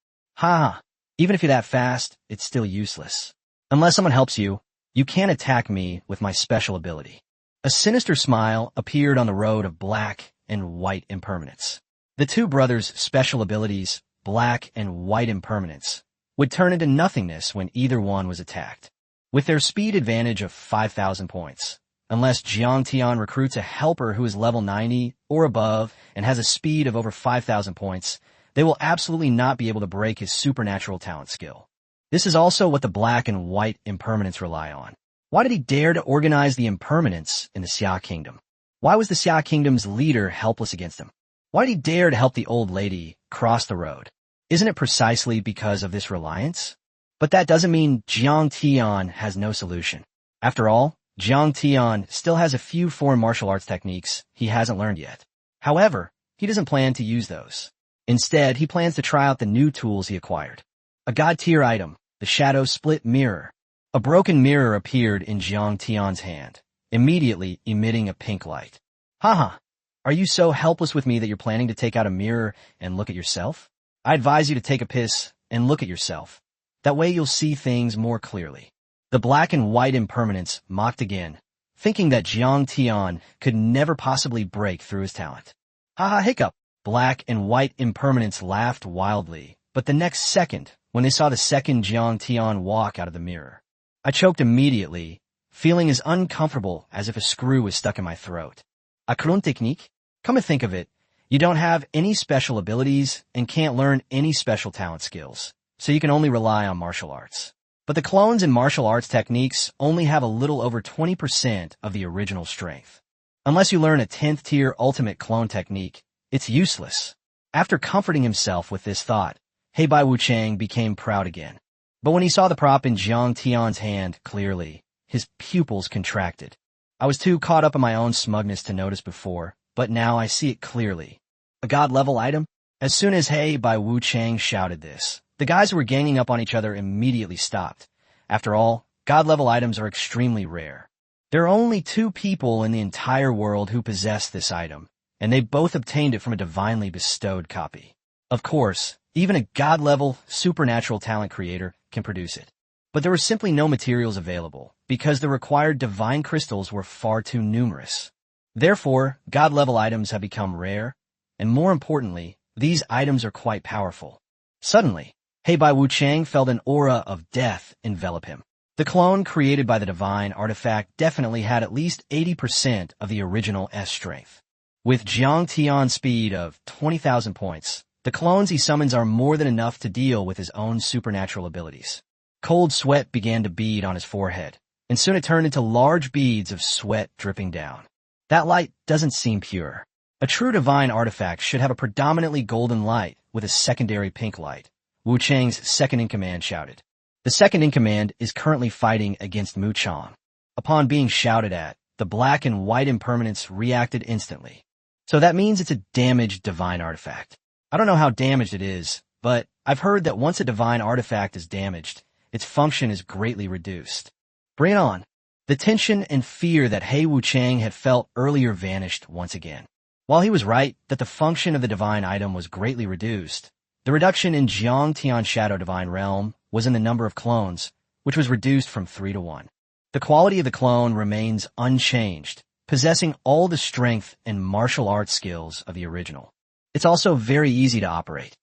even if you're that fast, it's still useless. Unless someone helps you, you can't attack me with my special ability. A sinister smile appeared on the road of black and white impermanence. The 2 brothers' special abilities, black and white impermanence, would turn into nothingness when either one was attacked. With their speed advantage of 5,000 points, unless Jiang Tian recruits a helper who is level 90 or above and has a speed of over 5,000 points, they will absolutely not be able to break his supernatural talent skill. This is also what the black and white impermanents rely on. Why did he dare to organize the impermanents in the Xia Kingdom? Why was the Xia Kingdom's leader helpless against him? Why did he dare to help the old lady cross the road? Isn't it precisely because of this reliance? But that doesn't mean Jiang Tian has no solution. After all, Jiang Tian still has a few foreign martial arts techniques he hasn't learned yet. However, he doesn't plan to use those. Instead, he plans to try out the new tools he acquired. A god-tier item, the Shadow Split Mirror. A broken mirror appeared in Jiang Tian's hand, immediately emitting a pink light. Haha, are you so helpless with me that you're planning to take out a mirror and look at yourself? I advise you to take a piss and look at yourself. That way you'll see things more clearly. The black and white impermanents mocked again, thinking that Jiang Tian could never possibly break through his talent. Haha, hiccup. Black and white impermanents laughed wildly, but the next second, when they saw the second Jiang Tian walk out of the mirror, I choked immediately, feeling as uncomfortable as if a screw was stuck in my throat. A clone technique? Come to think of it, you don't have any special abilities and can't learn any special talent skills, so you can only rely on martial arts. But the clones and martial arts techniques only have a little over 20% of the original strength. Unless you learn a 10th tier ultimate clone technique, it's useless. After comforting himself with this thought, Heibai Wuchang became proud again. But when he saw the prop in Jiang Tian's hand clearly, his pupils contracted. I was too caught up in my own smugness to notice before, but now I see it clearly. A god-level item? As soon as Heibai Wuchang shouted this, the guys who were ganging up on each other immediately stopped. After all, god-level items are extremely rare. There are only 2 people in the entire world who possess this item, and they both obtained it from a divinely bestowed copy. Of course, even a god-level, supernatural talent creator can produce it. But there were simply no materials available, because the required divine crystals were far too numerous. Therefore, god-level items have become rare, and more importantly, these items are quite powerful. Suddenly, Heibai Wuchang felt an aura of death envelop him. The clone created by the divine artifact definitely had at least 80% of the original S strength. With Jiang Tian's speed of 20,000 points, the clones he summons are more than enough to deal with his own supernatural abilities. Cold sweat began to bead on his forehead, and soon it turned into large beads of sweat dripping down. That light doesn't seem pure. A true divine artifact should have a predominantly golden light with a secondary pink light, Wuchang's second-in-command shouted. The second-in-command is currently fighting against Mu Chang. Upon being shouted at, the black and white impermanents reacted instantly. So that means it's a damaged divine artifact. I don't know how damaged it is, but I've heard that once a divine artifact is damaged, its function is greatly reduced. Bring it on. The tension and fear that Heibai Wuchang had felt earlier vanished once again. While he was right that the function of the divine item was greatly reduced, the reduction in Jiang Tian's Shadow Divine Realm was in the number of clones, which was reduced from 3 to 1. The quality of the clone remains unchanged, possessing all the strength and martial arts skills of the original. It's also very easy to operate.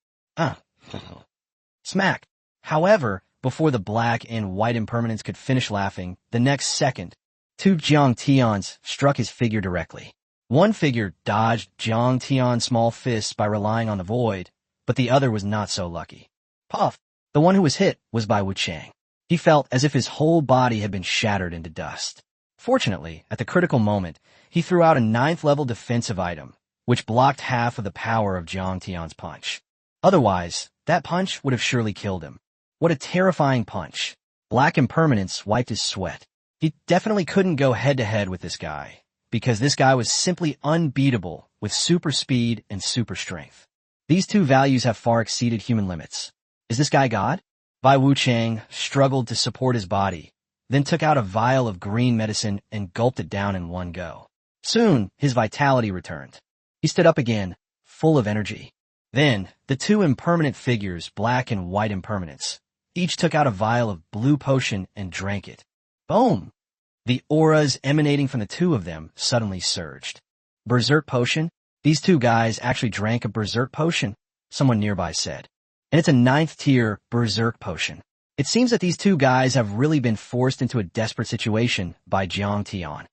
Smack. However, before the black and white impermanents could finish laughing, the next second, 2 Jiang Tians struck his figure directly. One figure dodged Jiang Tian's small fists by relying on the void, but the other was not so lucky. Puff! The one who was hit was by Wuchang. He felt as if his whole body had been shattered into dust. Fortunately, at the critical moment, he threw out a 9th-level defensive item, which blocked half of the power of Jiang Tian's punch. Otherwise, that punch would have surely killed him. What a terrifying punch. Black impermanence wiped his sweat. He definitely couldn't go head-to-head with this guy, because this guy was simply unbeatable with super speed and super strength. These 2 values have far exceeded human limits. Is this guy God? Heibai Wuchang struggled to support his body, then took out a vial of green medicine and gulped it down in one go. Soon, his vitality returned. He stood up again, full of energy. Then, the 2 impermanent figures, black and white impermanents, each took out a vial of blue potion and drank it. Boom! The auras emanating from the 2 of them suddenly surged. Berserk potion? These 2 guys actually drank a berserk potion, someone nearby said. And it's a 9th tier berserk potion. It seems that these 2 guys have really been forced into a desperate situation by Jiang Tian.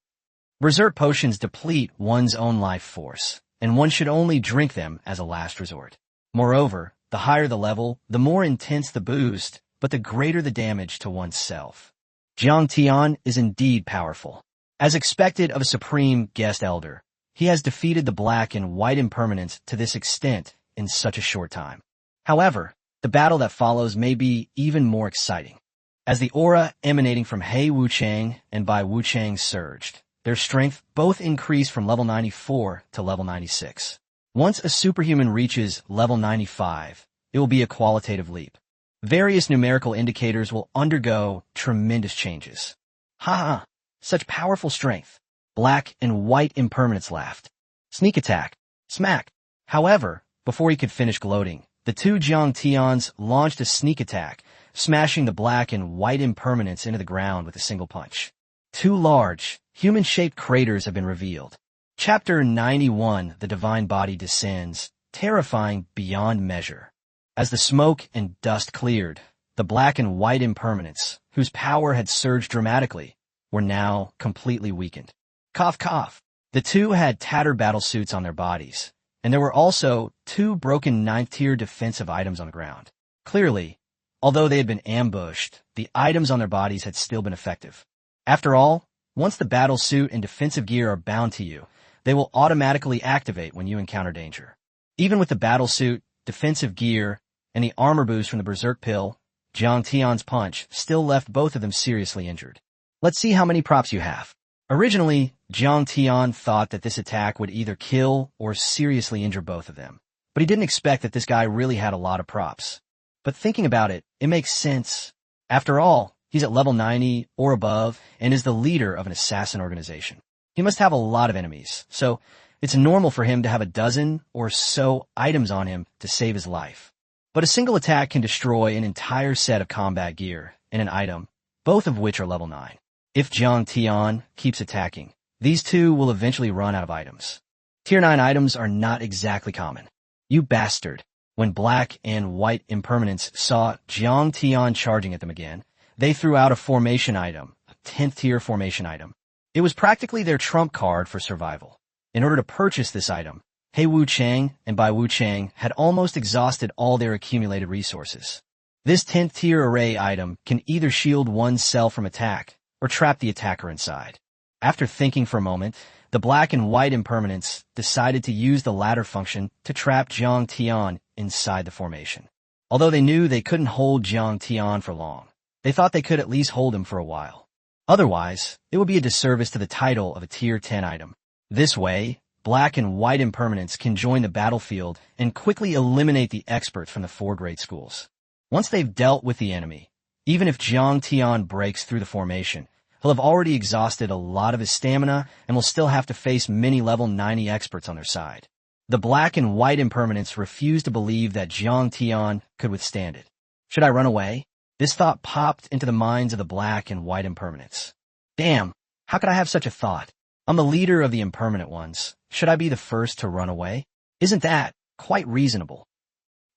Berserk potions deplete one's own life force, and one should only drink them as a last resort. Moreover, the higher the level, the more intense the boost, but the greater the damage to oneself. Jiang Tian is indeed powerful. As expected of a supreme guest elder, he has defeated the black and white impermanence to this extent in such a short time. However, the battle that follows may be even more exciting. As the aura emanating from He Wuchang and Bai Wuchang surged, their strength both increased from level 94 to level 96. Once a superhuman reaches level 95, it will be a qualitative leap. Various numerical indicators will undergo tremendous changes. Ha! Such powerful strength. Black and white impermanence laughed. Sneak attack. Smack. However, before he could finish gloating, the two Jiang Tians launched a sneak attack, smashing the black and white impermanence into the ground with a single punch. Two large, human-shaped craters have been revealed. Chapter 91, The Divine Body Descends, terrifying beyond measure. As the smoke and dust cleared, the black and white impermanents, whose power had surged dramatically, were now completely weakened. Cough cough. The two had tattered battlesuits on their bodies, and there were also two broken 9th-tier defensive items on the ground. Clearly, although they had been ambushed, the items on their bodies had still been effective. After all, once the battlesuit and defensive gear are bound to you, they will automatically activate when you encounter danger. Even with the battlesuit, defensive gear, and the armor boost from the Berserk Pill, Jiang Tian's punch still left both of them seriously injured. Let's see how many props you have. Originally, Jiang Tian thought that this attack would either kill or seriously injure both of them, but he didn't expect that this guy really had a lot of props. But thinking about it, it makes sense. After all, he's at level 90 or above and is the leader of an assassin organization. He must have a lot of enemies, so it's normal for him to have a dozen or so items on him to save his life. But a single attack can destroy an entire set of combat gear and an item, both of which are level 9. If Jiang Tian keeps attacking, these two will eventually run out of items. Tier 9 items are not exactly common. You bastard. When black and white impermanents saw Jiang Tian charging at them again, they threw out a formation item, a 10th tier formation item. It was practically their trump card for survival. In order to purchase this item, He Wuchang and Bai Wuchang had almost exhausted all their accumulated resources. This 10th tier array item can either shield oneself from attack or trap the attacker inside. After thinking for a moment, the black and white impermanents decided to use the latter function to trap Jiang Tian inside the formation. Although they knew they couldn't hold Jiang Tian for long, they thought they could at least hold him for a while. Otherwise, it would be a disservice to the title of a tier 10 item. This way, black and white impermanents can join the battlefield and quickly eliminate the experts from the 4 grade schools. Once they've dealt with the enemy, even if Jiang Tian breaks through the formation, he'll have already exhausted a lot of his stamina and will still have to face many level 90 experts on their side. The black and white impermanents refused to believe that Jiang Tian could withstand it. Should I run away? This thought popped into the minds of the black and white impermanents. Damn, how could I have such a thought? I'm the leader of the impermanent ones. Should I be the first to run away? Isn't that quite reasonable?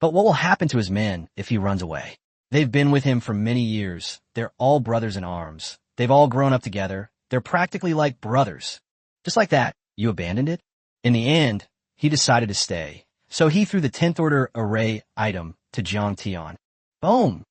But what will happen to his men if he runs away? They've been with him for many years. They're all brothers in arms. They've all grown up together. They're practically like brothers. Just like that, you abandoned it? In the end, he decided to stay. So he threw the 10th order array item to Jiang Tian. Boom!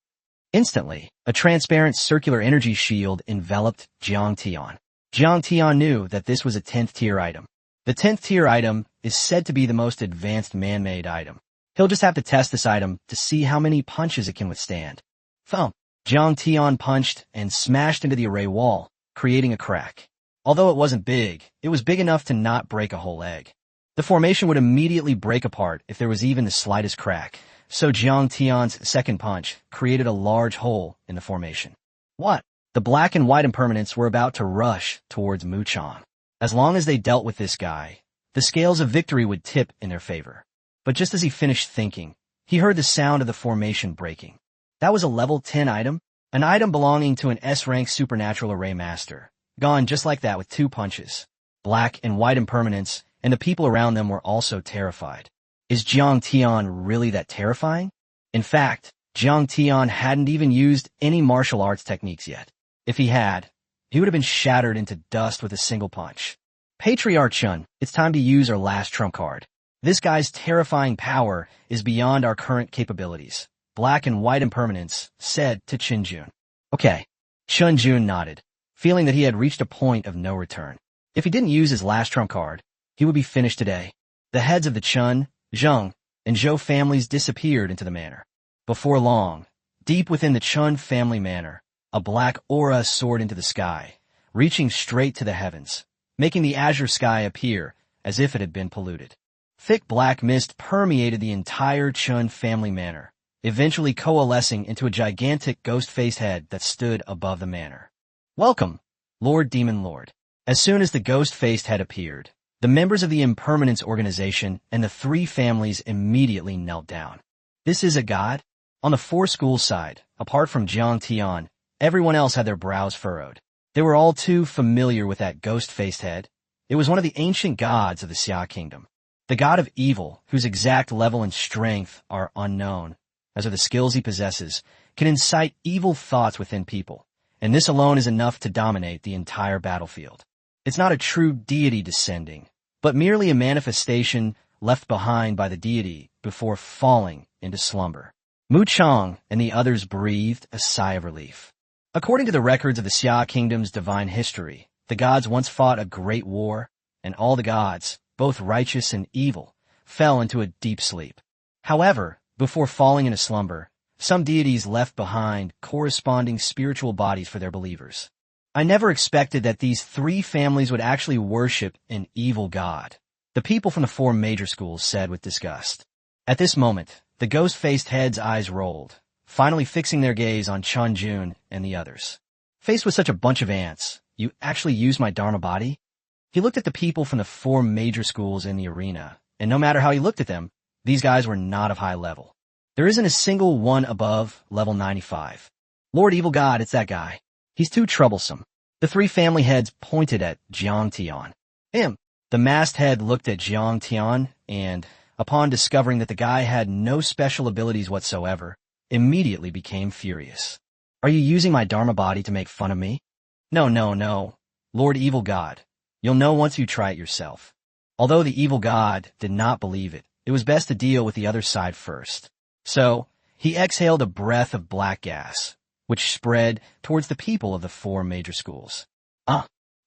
Instantly, a transparent circular energy shield enveloped Jiang Tian. Jiang Tian knew that this was a 10th tier item. The 10th tier item is said to be the most advanced man-made item. He'll just have to test this item to see how many punches it can withstand. Thump! Jiang Tian punched and smashed into the array wall, creating a crack. Although it wasn't big, it was big enough to not break a whole egg. The formation would immediately break apart if there was even the slightest crack, so Jiang Tian's second punch created a large hole in the formation. What? The black and white impermanents were about to rush towards Muchang. As long as they dealt with this guy, the scales of victory would tip in their favor. But just as he finished thinking, he heard the sound of the formation breaking. That was a level 10 item, an item belonging to an S-rank supernatural array master. Gone just like that with 2 punches. Black and white impermanents and the people around them were also terrified. Is Jiang Tian really that terrifying? In fact, Jiang Tian hadn't even used any martial arts techniques yet. If he had, he would have been shattered into dust with a single punch. Patriarch Chun, it's time to use our last trump card. This guy's terrifying power is beyond our current capabilities. Black and white impermanence said to Chen Jun. Okay. Chen Jun nodded, feeling that he had reached a point of no return. If he didn't use his last trump card, he would be finished today. The heads of the Chen, Zheng, and Zhou families disappeared into the manor. Before long, deep within the Chen family manor, a black aura soared into the sky, reaching straight to the heavens, making the azure sky appear as if it had been polluted. Thick black mist permeated the entire Chen family manor, eventually coalescing into a gigantic ghost-faced head that stood above the manor. Welcome, Lord Demon Lord. As soon as the ghost-faced head appeared, the members of the Impermanence organization and the three families immediately knelt down. This is a god? On the four schools side, apart from Jiang Tian, everyone else had their brows furrowed. They were all too familiar with that ghost-faced head. It was one of the ancient gods of the Xia Kingdom. The god of evil, whose exact level and strength are unknown, as are the skills he possesses, can incite evil thoughts within people, and this alone is enough to dominate the entire battlefield. It's not a true deity descending, but merely a manifestation left behind by the deity before falling into slumber. Mu Chang and the others breathed a sigh of relief. According to the records of the Xia Kingdom's divine history, the gods once fought a great war, and all the gods, both righteous and evil, fell into a deep sleep. However, before falling into slumber, some deities left behind corresponding spiritual bodies for their believers. I never expected that these three families would actually worship an evil god, the people from the four major schools said with disgust. At this moment, the ghost-faced head's eyes rolled, finally fixing their gaze on Chen Jun and the others. Faced with such a bunch of ants, you actually used my Dharma body? He looked at the people from the four major schools in the arena, and no matter how he looked at them, these guys were not of high level. There isn't a single one above level 95. Lord Evil God, it's that guy. He's too troublesome. The three family heads pointed at Jiang Tian. Him. The masked head looked at Jiang Tian and, upon discovering that the guy had no special abilities whatsoever, immediately became furious. Are you using my Dharma body to make fun of me? No, no, no. Lord Evil God. You'll know once you try it yourself. Although the evil god did not believe it, it was best to deal with the other side first. So, he exhaled a breath of black gas, which spread towards the people of the four major schools.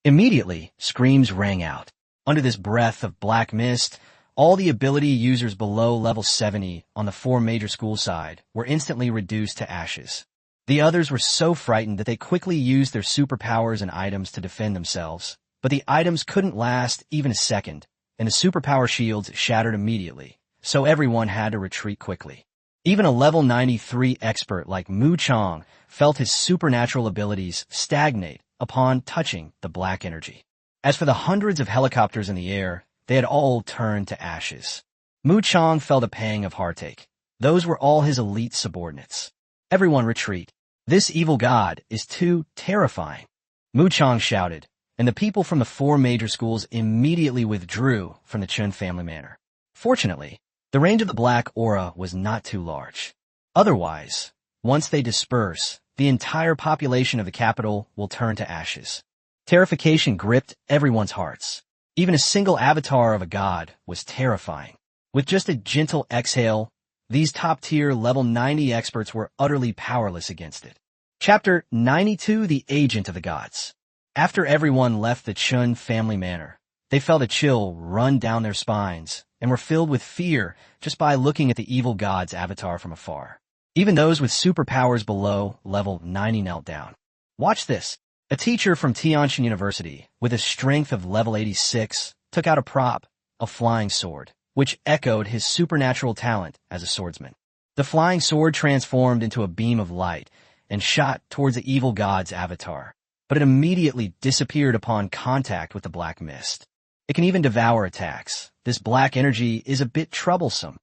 Immediately, screams rang out. Under this breath of black mist, all the ability users below level 70 on the four major school side were instantly reduced to ashes. The others were so frightened that they quickly used their superpowers and items to defend themselves, but the items couldn't last even a second, and the superpower shields shattered immediately, so everyone had to retreat quickly. Even a level 93 expert like Mu Chang felt his supernatural abilities stagnate upon touching the black energy. As for the hundreds of helicopters in the air, they had all turned to ashes. Mu Chang felt a pang of heartache. Those were all his elite subordinates. Everyone retreat. This evil god is too terrifying. Mu Chang shouted, and the people from the four major schools immediately withdrew from the Chen family manor. Fortunately, the range of the black aura was not too large. Otherwise, once they disperse, the entire population of the capital will turn to ashes. Terrification gripped everyone's hearts. Even a single avatar of a god was terrifying. With just a gentle exhale, these top-tier level 90 experts were utterly powerless against it. Chapter 92, The Agent of the Gods. After everyone left the Chen family manor, they felt a chill run down their spines and were filled with fear just by looking at the evil god's avatar from afar. Even those with superpowers below level 90 knelt down. Watch this. A teacher from Tianjin University, with a strength of level 86, took out a prop, a flying sword, which echoed his supernatural talent as a swordsman. The flying sword transformed into a beam of light and shot towards the evil god's avatar, but it immediately disappeared upon contact with the black mist. It can even devour attacks. This black energy is a bit troublesome.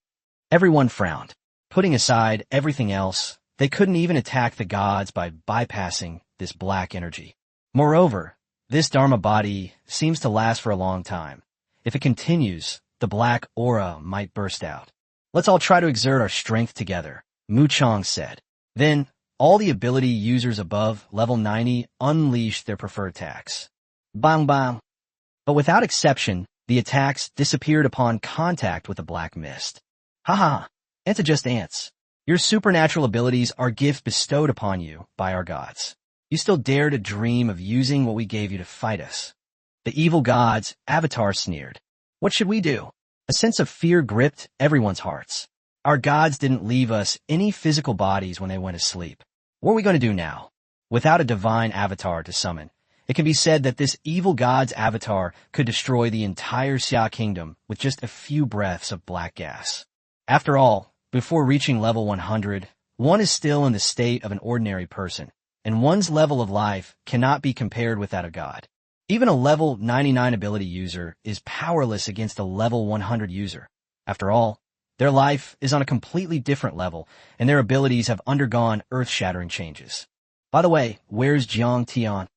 Everyone frowned. Putting aside everything else, they couldn't even attack the gods by bypassing this black energy. Moreover, this Dharma body seems to last for a long time. If it continues, the black aura might burst out. Let's all try to exert our strength together, Mu Chang said. Then, all the ability users above level 90 unleashed their preferred attacks. Bang bang. But without exception, The attacks disappeared upon contact with the black mist. Haha, ants are just ants. Your supernatural abilities are gifts bestowed upon you by our gods. You still dare to dream of using what we gave you to fight us. The evil gods, Avatar sneered. What should we do? A sense of fear gripped everyone's hearts. Our gods didn't leave us any physical bodies when they went to sleep. What are we going to do now? Without a divine avatar to summon, it can be said that this evil god's avatar could destroy the entire Xia kingdom with just a few breaths of black gas. After all, before reaching level 100, one is still in the state of an ordinary person, and one's level of life cannot be compared with that of God. Even a level 99 ability user is powerless against a level 100 user. After all, their life is on a completely different level, and their abilities have undergone earth-shattering changes. By the way, where's Jiang Tian?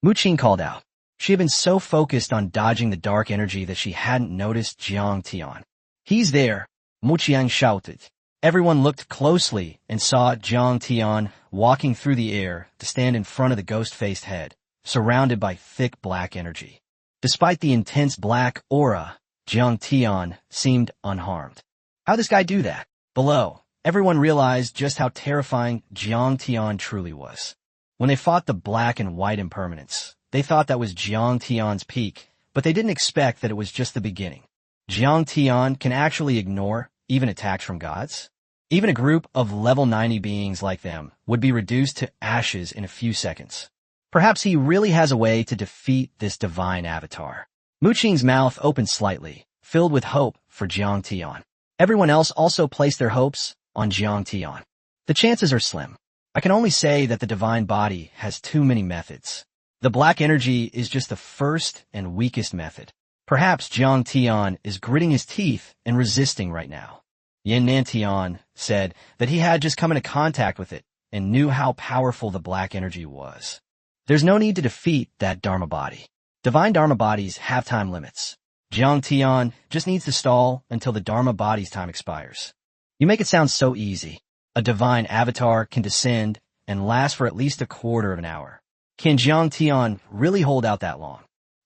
Mu Qing called out. She had been so focused on dodging the dark energy that she hadn't noticed Jiang Tian. He's there, Mu Qiang shouted. Everyone looked closely and saw Jiang Tian walking through the air to stand in front of the ghost-faced head, surrounded by thick black energy. Despite the intense black aura, Jiang Tian seemed unharmed. How'd this guy do that? Below, everyone realized just how terrifying Jiang Tian truly was. When they fought the black and white impermanence, they thought that was Jiang Tian's peak, but they didn't expect that it was just the beginning. Jiang Tian can actually ignore even attacks from gods. Even a group of level 90 beings like them would be reduced to ashes in a few seconds. Perhaps he really has a way to defeat this divine avatar. Mu Qing's mouth opened slightly, filled with hope for Jiang Tian. Everyone else also placed their hopes on Jiang Tian. The chances are slim. I can only say that the divine body has too many methods. The black energy is just the first and weakest method. Perhaps Jiang Tian is gritting his teeth and resisting right now. Yin Nantian said that he had just come into contact with it and knew how powerful the black energy was. There's no need to defeat that Dharma body. Divine Dharma bodies have time limits. Jiang Tian just needs to stall until the Dharma body's time expires. You make it sound so easy. A divine avatar can descend and last for at least a quarter of an hour. Can Jiang Tian really hold out that long?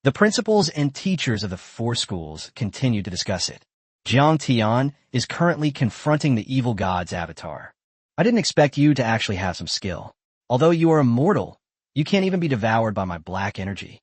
The principals and teachers of the four schools continue to discuss it. Jiang Tian is currently confronting the evil god's avatar. I didn't expect you to actually have some skill. Although you are immortal, you can't even be devoured by my black energy.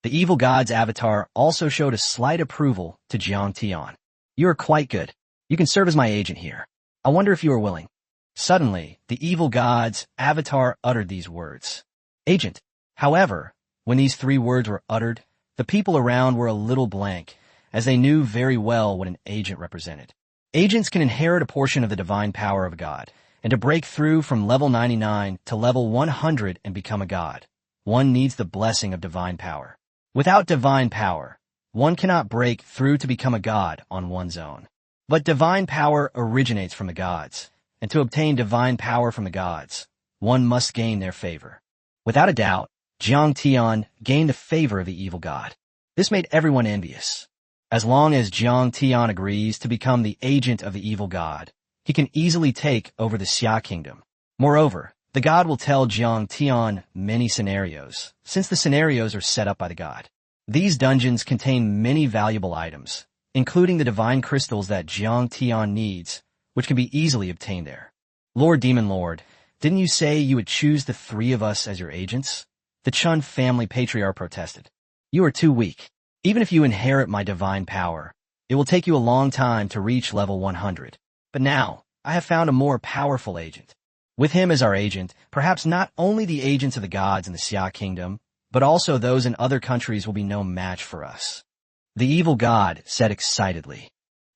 The evil god's avatar also showed a slight approval to Jiang Tian. You are quite good. You can serve as my agent here. I wonder if you are willing. Suddenly, the evil god's avatar uttered these words. Agent. However, when these three words were uttered, the people around were a little blank, as they knew very well what an agent represented. Agents can inherit a portion of the divine power of a god, and to break through from level 99 to level 100 and become a god, one needs the blessing of divine power. Without divine power, one cannot break through to become a god on one's own. But divine power originates from the gods, and to obtain divine power from the gods, one must gain their favor. Without a doubt, Jiang Tian gained the favor of the evil god. This made everyone envious. As long as Jiang Tian agrees to become the agent of the evil god, he can easily take over the Xia kingdom. Moreover, the god will tell Jiang Tian many scenarios, since the scenarios are set up by the god. These dungeons contain many valuable items, including the divine crystals that Jiang Tian needs, which can be easily obtained there. Lord Demon Lord, didn't you say you would choose the three of us as your agents? The Chun family patriarch protested. You are too weak. Even if you inherit my divine power, it will take you a long time to reach level 100. But now, I have found a more powerful agent. With him as our agent, perhaps not only the agents of the gods in the Xia kingdom, but also those in other countries will be no match for us. The evil god said excitedly.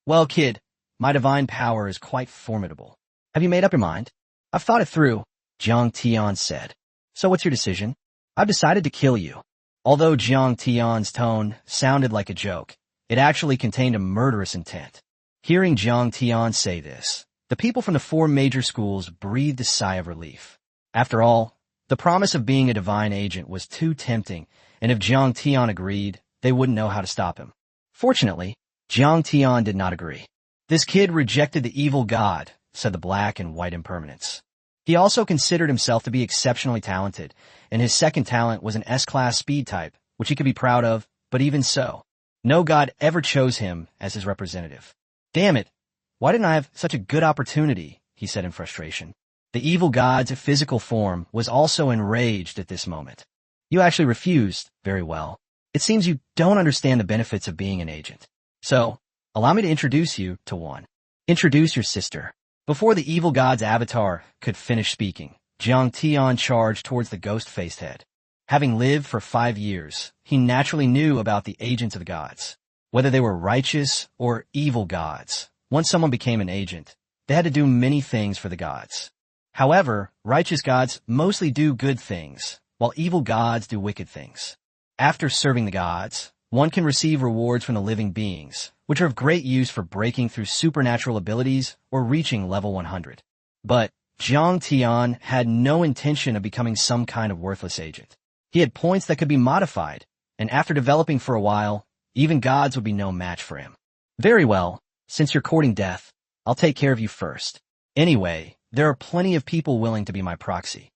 Well, kid, my divine power is quite formidable. Have you made up your mind? I've thought it through, Jiang Tian said. So what's your decision? I've decided to kill you. Although Jiang Tian's tone sounded like a joke, it actually contained a murderous intent. Hearing Jiang Tian say this, the people from the four major schools breathed a sigh of relief. After all, the promise of being a divine agent was too tempting, and if Jiang Tian agreed, they wouldn't know how to stop him. Fortunately, Jiang Tian did not agree. This kid rejected the evil god, said the black and white impermanence. He also considered himself to be exceptionally talented, and his second talent was an S-class speed type, which he could be proud of, but even so, No god ever chose him as his representative. Damn it, why didn't I have such a good opportunity, he said in frustration. The evil god's physical form was also enraged at this moment. You actually refused. Very well. It seems you don't understand the benefits of being an agent. So, allow me to introduce you to one. Introduce your sister. Before the evil god's avatar could finish speaking, Jiang Tian charged towards the ghost-faced head. Having lived for 5 years, he naturally knew about the agents of the gods. Whether they were righteous or evil gods, once someone became an agent, they had to do many things for the gods. However, righteous gods mostly do good things, while evil gods do wicked things. After serving the gods, one can receive rewards from the living beings, which are of great use for breaking through supernatural abilities or reaching level 100. But Jiang Tian had no intention of becoming some kind of worthless agent. He had points that could be modified, and after developing for a while, even gods would be no match for him. Very well, since you're courting death, I'll take care of you first. Anyway, there are plenty of people willing to be my proxy.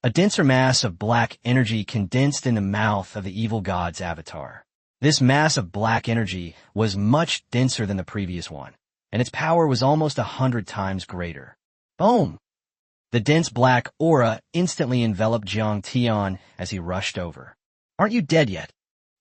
A denser mass of black energy condensed in the mouth of the evil god's avatar. This mass of black energy was much denser than the previous one, and its power was almost 100 times greater. Boom! The dense black aura instantly enveloped Jiang Tian as he rushed over. Aren't you dead yet?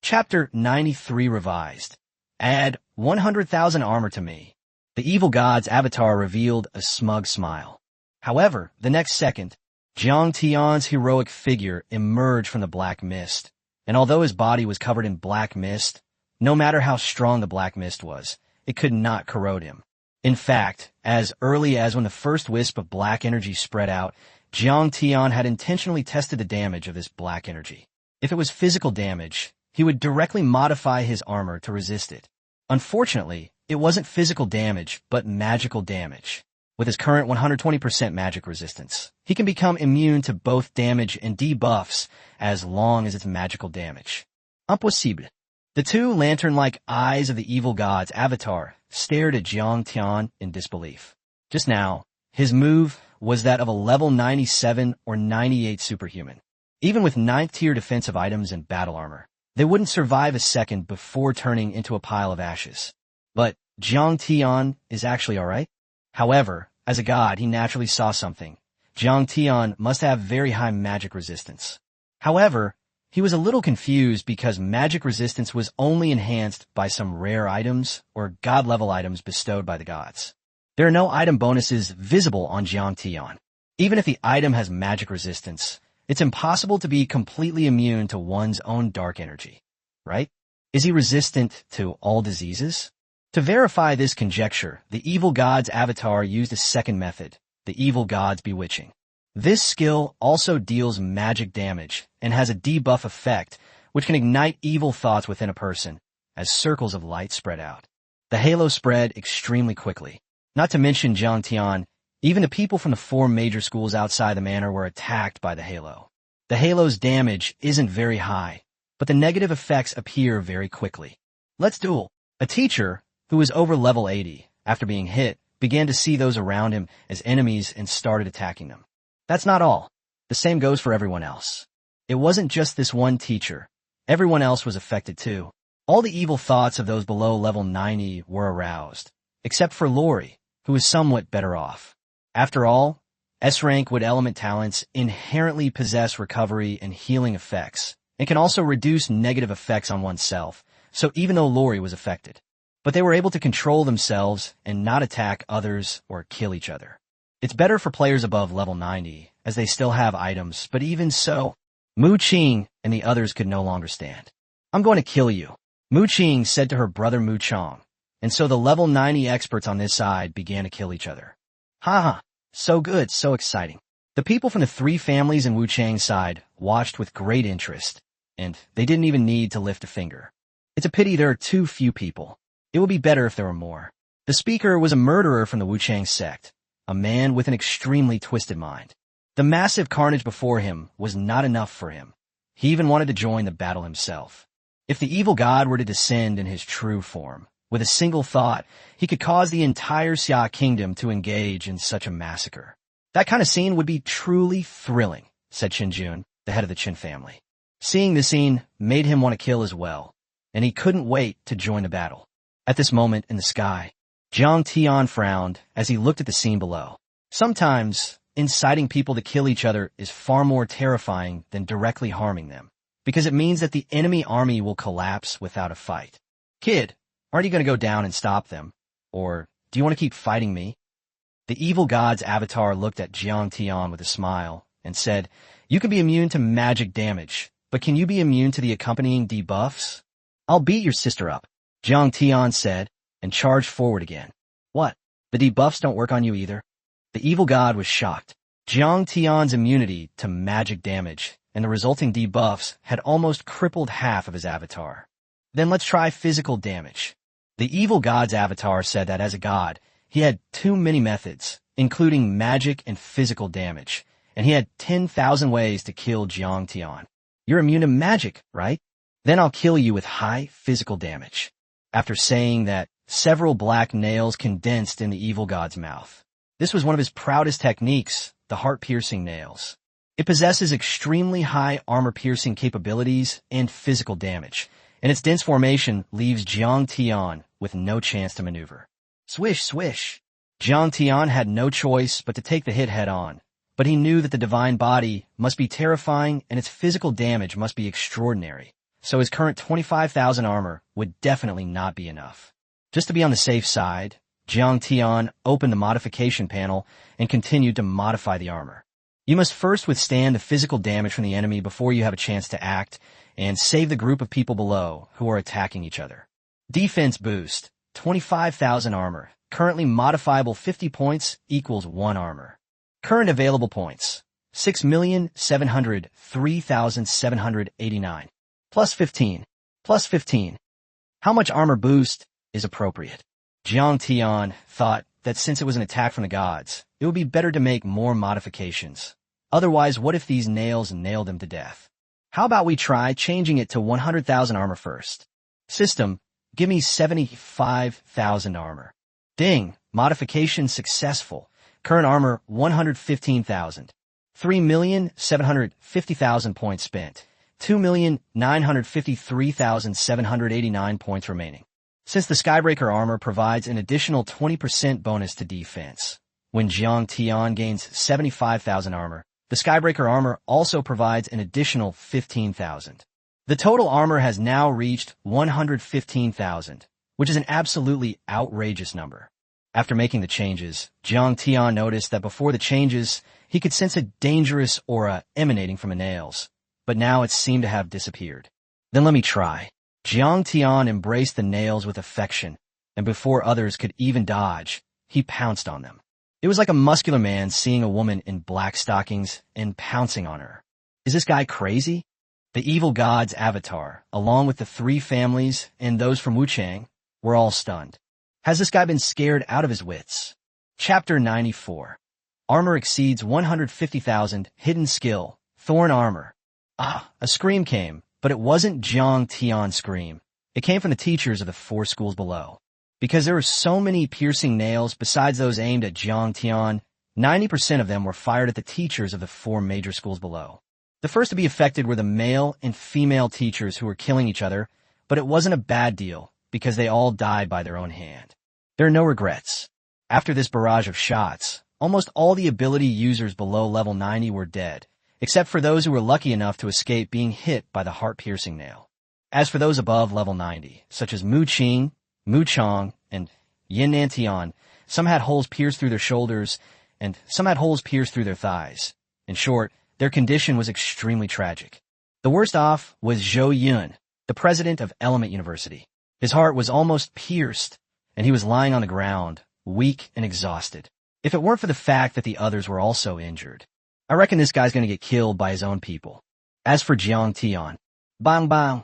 Chapter 93 Revised. Add 100,000 armor to me. The evil god's avatar revealed a smug smile. However, the next second, Jiang Tian's heroic figure emerged from the black mist, and although his body was covered in black mist, no matter how strong the black mist was, it could not corrode him. In fact, as early as when the first wisp of black energy spread out, Jiang Tian had intentionally tested the damage of this black energy. If it was physical damage, he would directly modify his armor to resist it. Unfortunately, it wasn't physical damage, but magical damage. With his current 120% magic resistance, he can become immune to both damage and debuffs as long as it's magical damage. Impossible. The two lantern-like eyes of the evil god's avatar stared at Jiang Tian in disbelief. Just now, his move was that of a level 97 or 98 superhuman. Even with 9th-tier defensive items and battle armor, they wouldn't survive a second before turning into a pile of ashes. But Jiang Tian is actually alright. However, as a god, he naturally saw something. Jiang Tian must have very high magic resistance. However, he was a little confused because magic resistance was only enhanced by some rare items or god-level items bestowed by the gods. There are no item bonuses visible on Jiang Tian. Even if the item has magic resistance, it's impossible to be completely immune to one's own dark energy, right? Is he resistant to all diseases? To verify this conjecture, the evil god's avatar used a second method, the evil god's bewitching. This skill also deals magic damage and has a debuff effect which can ignite evil thoughts within a person as circles of light spread out. The halo spread extremely quickly. Not to mention Jiang Tian, even the people from the 4 major schools outside the manor were attacked by the halo. The halo's damage isn't very high, but the negative effects appear very quickly. Let's duel. A teacher, who was over level 80, after being hit, began to see those around him as enemies and started attacking them. That's not all. The same goes for everyone else. It wasn't just this one teacher. Everyone else was affected too. All the evil thoughts of those below level 90 were aroused, except for Lori, who was somewhat better off. After all, S-rank wood element talents inherently possess recovery and healing effects, and can also reduce negative effects on oneself, so even though Lori was affected. But they were able to control themselves and not attack others or kill each other. It's better for players above level 90, as they still have items, but even so, Mu Qing and the others could no longer stand. I'm going to kill you, Mu Qing said to her brother Mu Chong, and so the level 90 experts on this side began to kill each other. Haha, so good, so exciting. The people from the 3 families in Wu Chang's side watched with great interest, and they didn't even need to lift a finger. It's a pity there are too few people. It would be better if there were more. The speaker was a murderer from the Wu Chang sect, a man with an extremely twisted mind. The massive carnage before him was not enough for him. He even wanted to join the battle himself. If the evil god were to descend in his true form, with a single thought, he could cause the entire Xia kingdom to engage in such a massacre. That kind of scene would be truly thrilling, said Qin Jun, the head of the Qin family. Seeing the scene made him want to kill as well. and he couldn't wait to join the battle. At this moment in the sky, Jiang Tian frowned as he looked at the scene below. Sometimes, inciting people to kill each other is far more terrifying than directly harming them, because it means that the enemy army will collapse without a fight. Kid, aren't you going to go down and stop them? Or do you want to keep fighting me? The evil god's avatar looked at Jiang Tian with a smile and said, "You can be immune to magic damage, but can you be immune to the accompanying debuffs?" "I'll beat your sister up," Jiang Tian said, and charged forward again. "What? The debuffs don't work on you either?" The evil god was shocked. Jiang Tian's immunity to magic damage and the resulting debuffs had almost crippled half of his avatar. "Then let's try physical damage." The evil god's avatar said that as a god, he had too many methods, including magic and physical damage, and he had 10,000 ways to kill Jiang Tian. "You're immune to magic, right? Then I'll kill you with high physical damage." After saying that, several black nails condensed in the evil god's mouth. This was one of his proudest techniques, the heart-piercing nails. It possesses extremely high armor-piercing capabilities and physical damage, and its dense formation leaves Jiang Tian with no chance to maneuver. Swish, swish. Jiang Tian had no choice but to take the hit head-on, but he knew that the divine body must be terrifying and its physical damage must be extraordinary, so his current 25,000 armor would definitely not be enough. Just to be on the safe side, Jiang Tian opened the modification panel and continued to modify the armor. You must first withstand the physical damage from the enemy before you have a chance to act and save the group of people below who are attacking each other. Defense boost, 25,000 armor, currently modifiable 50 points equals 1 armor. Current available points, 6,703,789. Plus 15. Plus 15. How much armor boost is appropriate? Jiang Tian thought that since it was an attack from the gods, it would be better to make more modifications. Otherwise, what if these nails nailed him to death? How about we try changing it to 100,000 armor first? System, give me 75,000 armor. Ding, modification successful. Current armor 115,000. 3,750,000 points spent. 2,953,789 points remaining. Since the Skybreaker armor provides an additional 20% bonus to defense, when Jiang Tian gains 75,000 armor, the Skybreaker armor also provides an additional 15,000. The total armor has now reached 115,000, which is an absolutely outrageous number. After making the changes, Jiang Tian noticed that before the changes, he could sense a dangerous aura emanating from the nails, but now it seemed to have disappeared. Then let me try. Jiang Tian embraced the nails with affection, and before others could even dodge, he pounced on them. It was like a muscular man seeing a woman in black stockings and pouncing on her. Is this guy crazy? The evil god's avatar, along with the 3 families and those from Wuchang, were all stunned. Has this guy been scared out of his wits? Chapter 94. Armor exceeds 150,000, hidden skill, thorn armor. Ah, a scream came, but it wasn't Jiang Tian's scream. It came from the teachers of the 4 schools below. Because there were so many piercing nails besides those aimed at Jiang Tian, 90% of them were fired at the teachers of the 4 major schools below. The first to be affected were the male and female teachers who were killing each other, but it wasn't a bad deal because they all died by their own hand. There are no regrets. After this barrage of shots, almost all the ability users below level 90 were dead, except for those who were lucky enough to escape being hit by the heart-piercing nail. As for those above level 90, such as Mu Qing, Mu Chong, and Yin Nantian, some had holes pierced through their shoulders, and some had holes pierced through their thighs. In short, their condition was extremely tragic. The worst off was Zhou Yun, the president of Element University. His heart was almost pierced, and he was lying on the ground, weak and exhausted. If it weren't for the fact that the others were also injured, I reckon this guy's going to get killed by his own people. As for Jiang Tian, bang bang.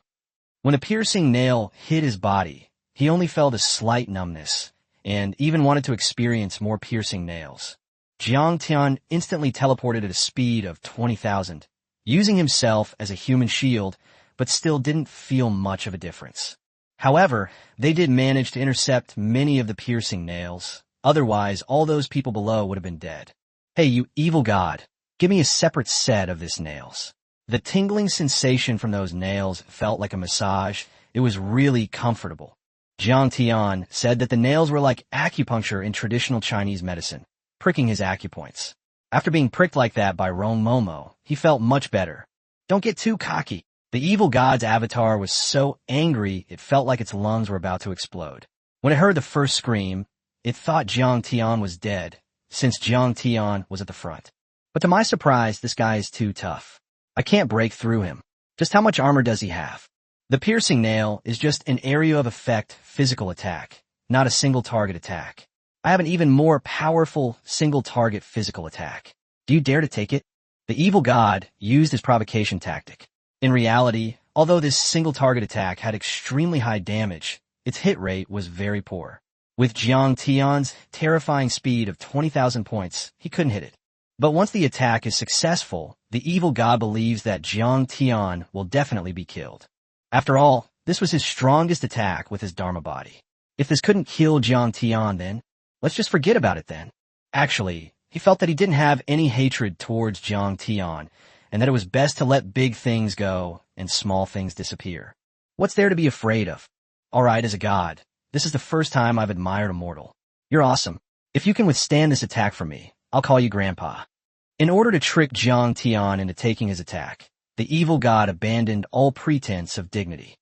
When a piercing nail hit his body, he only felt a slight numbness, and even wanted to experience more piercing nails. Jiang Tian instantly teleported at a speed of 20,000, using himself as a human shield, but still didn't feel much of a difference. However, they did manage to intercept many of the piercing nails. Otherwise, all those people below would have been dead. Hey, you evil god, give me a separate set of this nails. The tingling sensation from those nails felt like a massage, it was really comfortable. Jiang Tian said that the nails were like acupuncture in traditional Chinese medicine, pricking his acupoints. After being pricked like that by Rong Momo, he felt much better. Don't get too cocky. The evil god's avatar was so angry it felt like its lungs were about to explode. When it heard the first scream, it thought Jiang Tian was dead, since Jiang Tian was at the front. But to my surprise, this guy is too tough. I can't break through him. Just how much armor does he have? The piercing nail is just an area of effect physical attack, not a single target attack. I have an even more powerful single target physical attack. Do you dare to take it? The evil god used his provocation tactic. In reality, although this single target attack had extremely high damage, its hit rate was very poor. With Jiang Tian's terrifying speed of 20,000 points, he couldn't hit it. But once the attack is successful, the evil god believes that Jiang Tian will definitely be killed. After all, this was his strongest attack with his Dharma body. If this couldn't kill Jiang Tian, then let's just forget about it then. Actually, he felt that he didn't have any hatred towards Jiang Tian, and that it was best to let big things go and small things disappear. What's there to be afraid of? Alright, as a god, this is the first time I've admired a mortal. You're awesome. If you can withstand this attack from me, I'll call you Grandpa. In order to trick Jiang Tian into taking his attack, the evil god abandoned all pretense of dignity.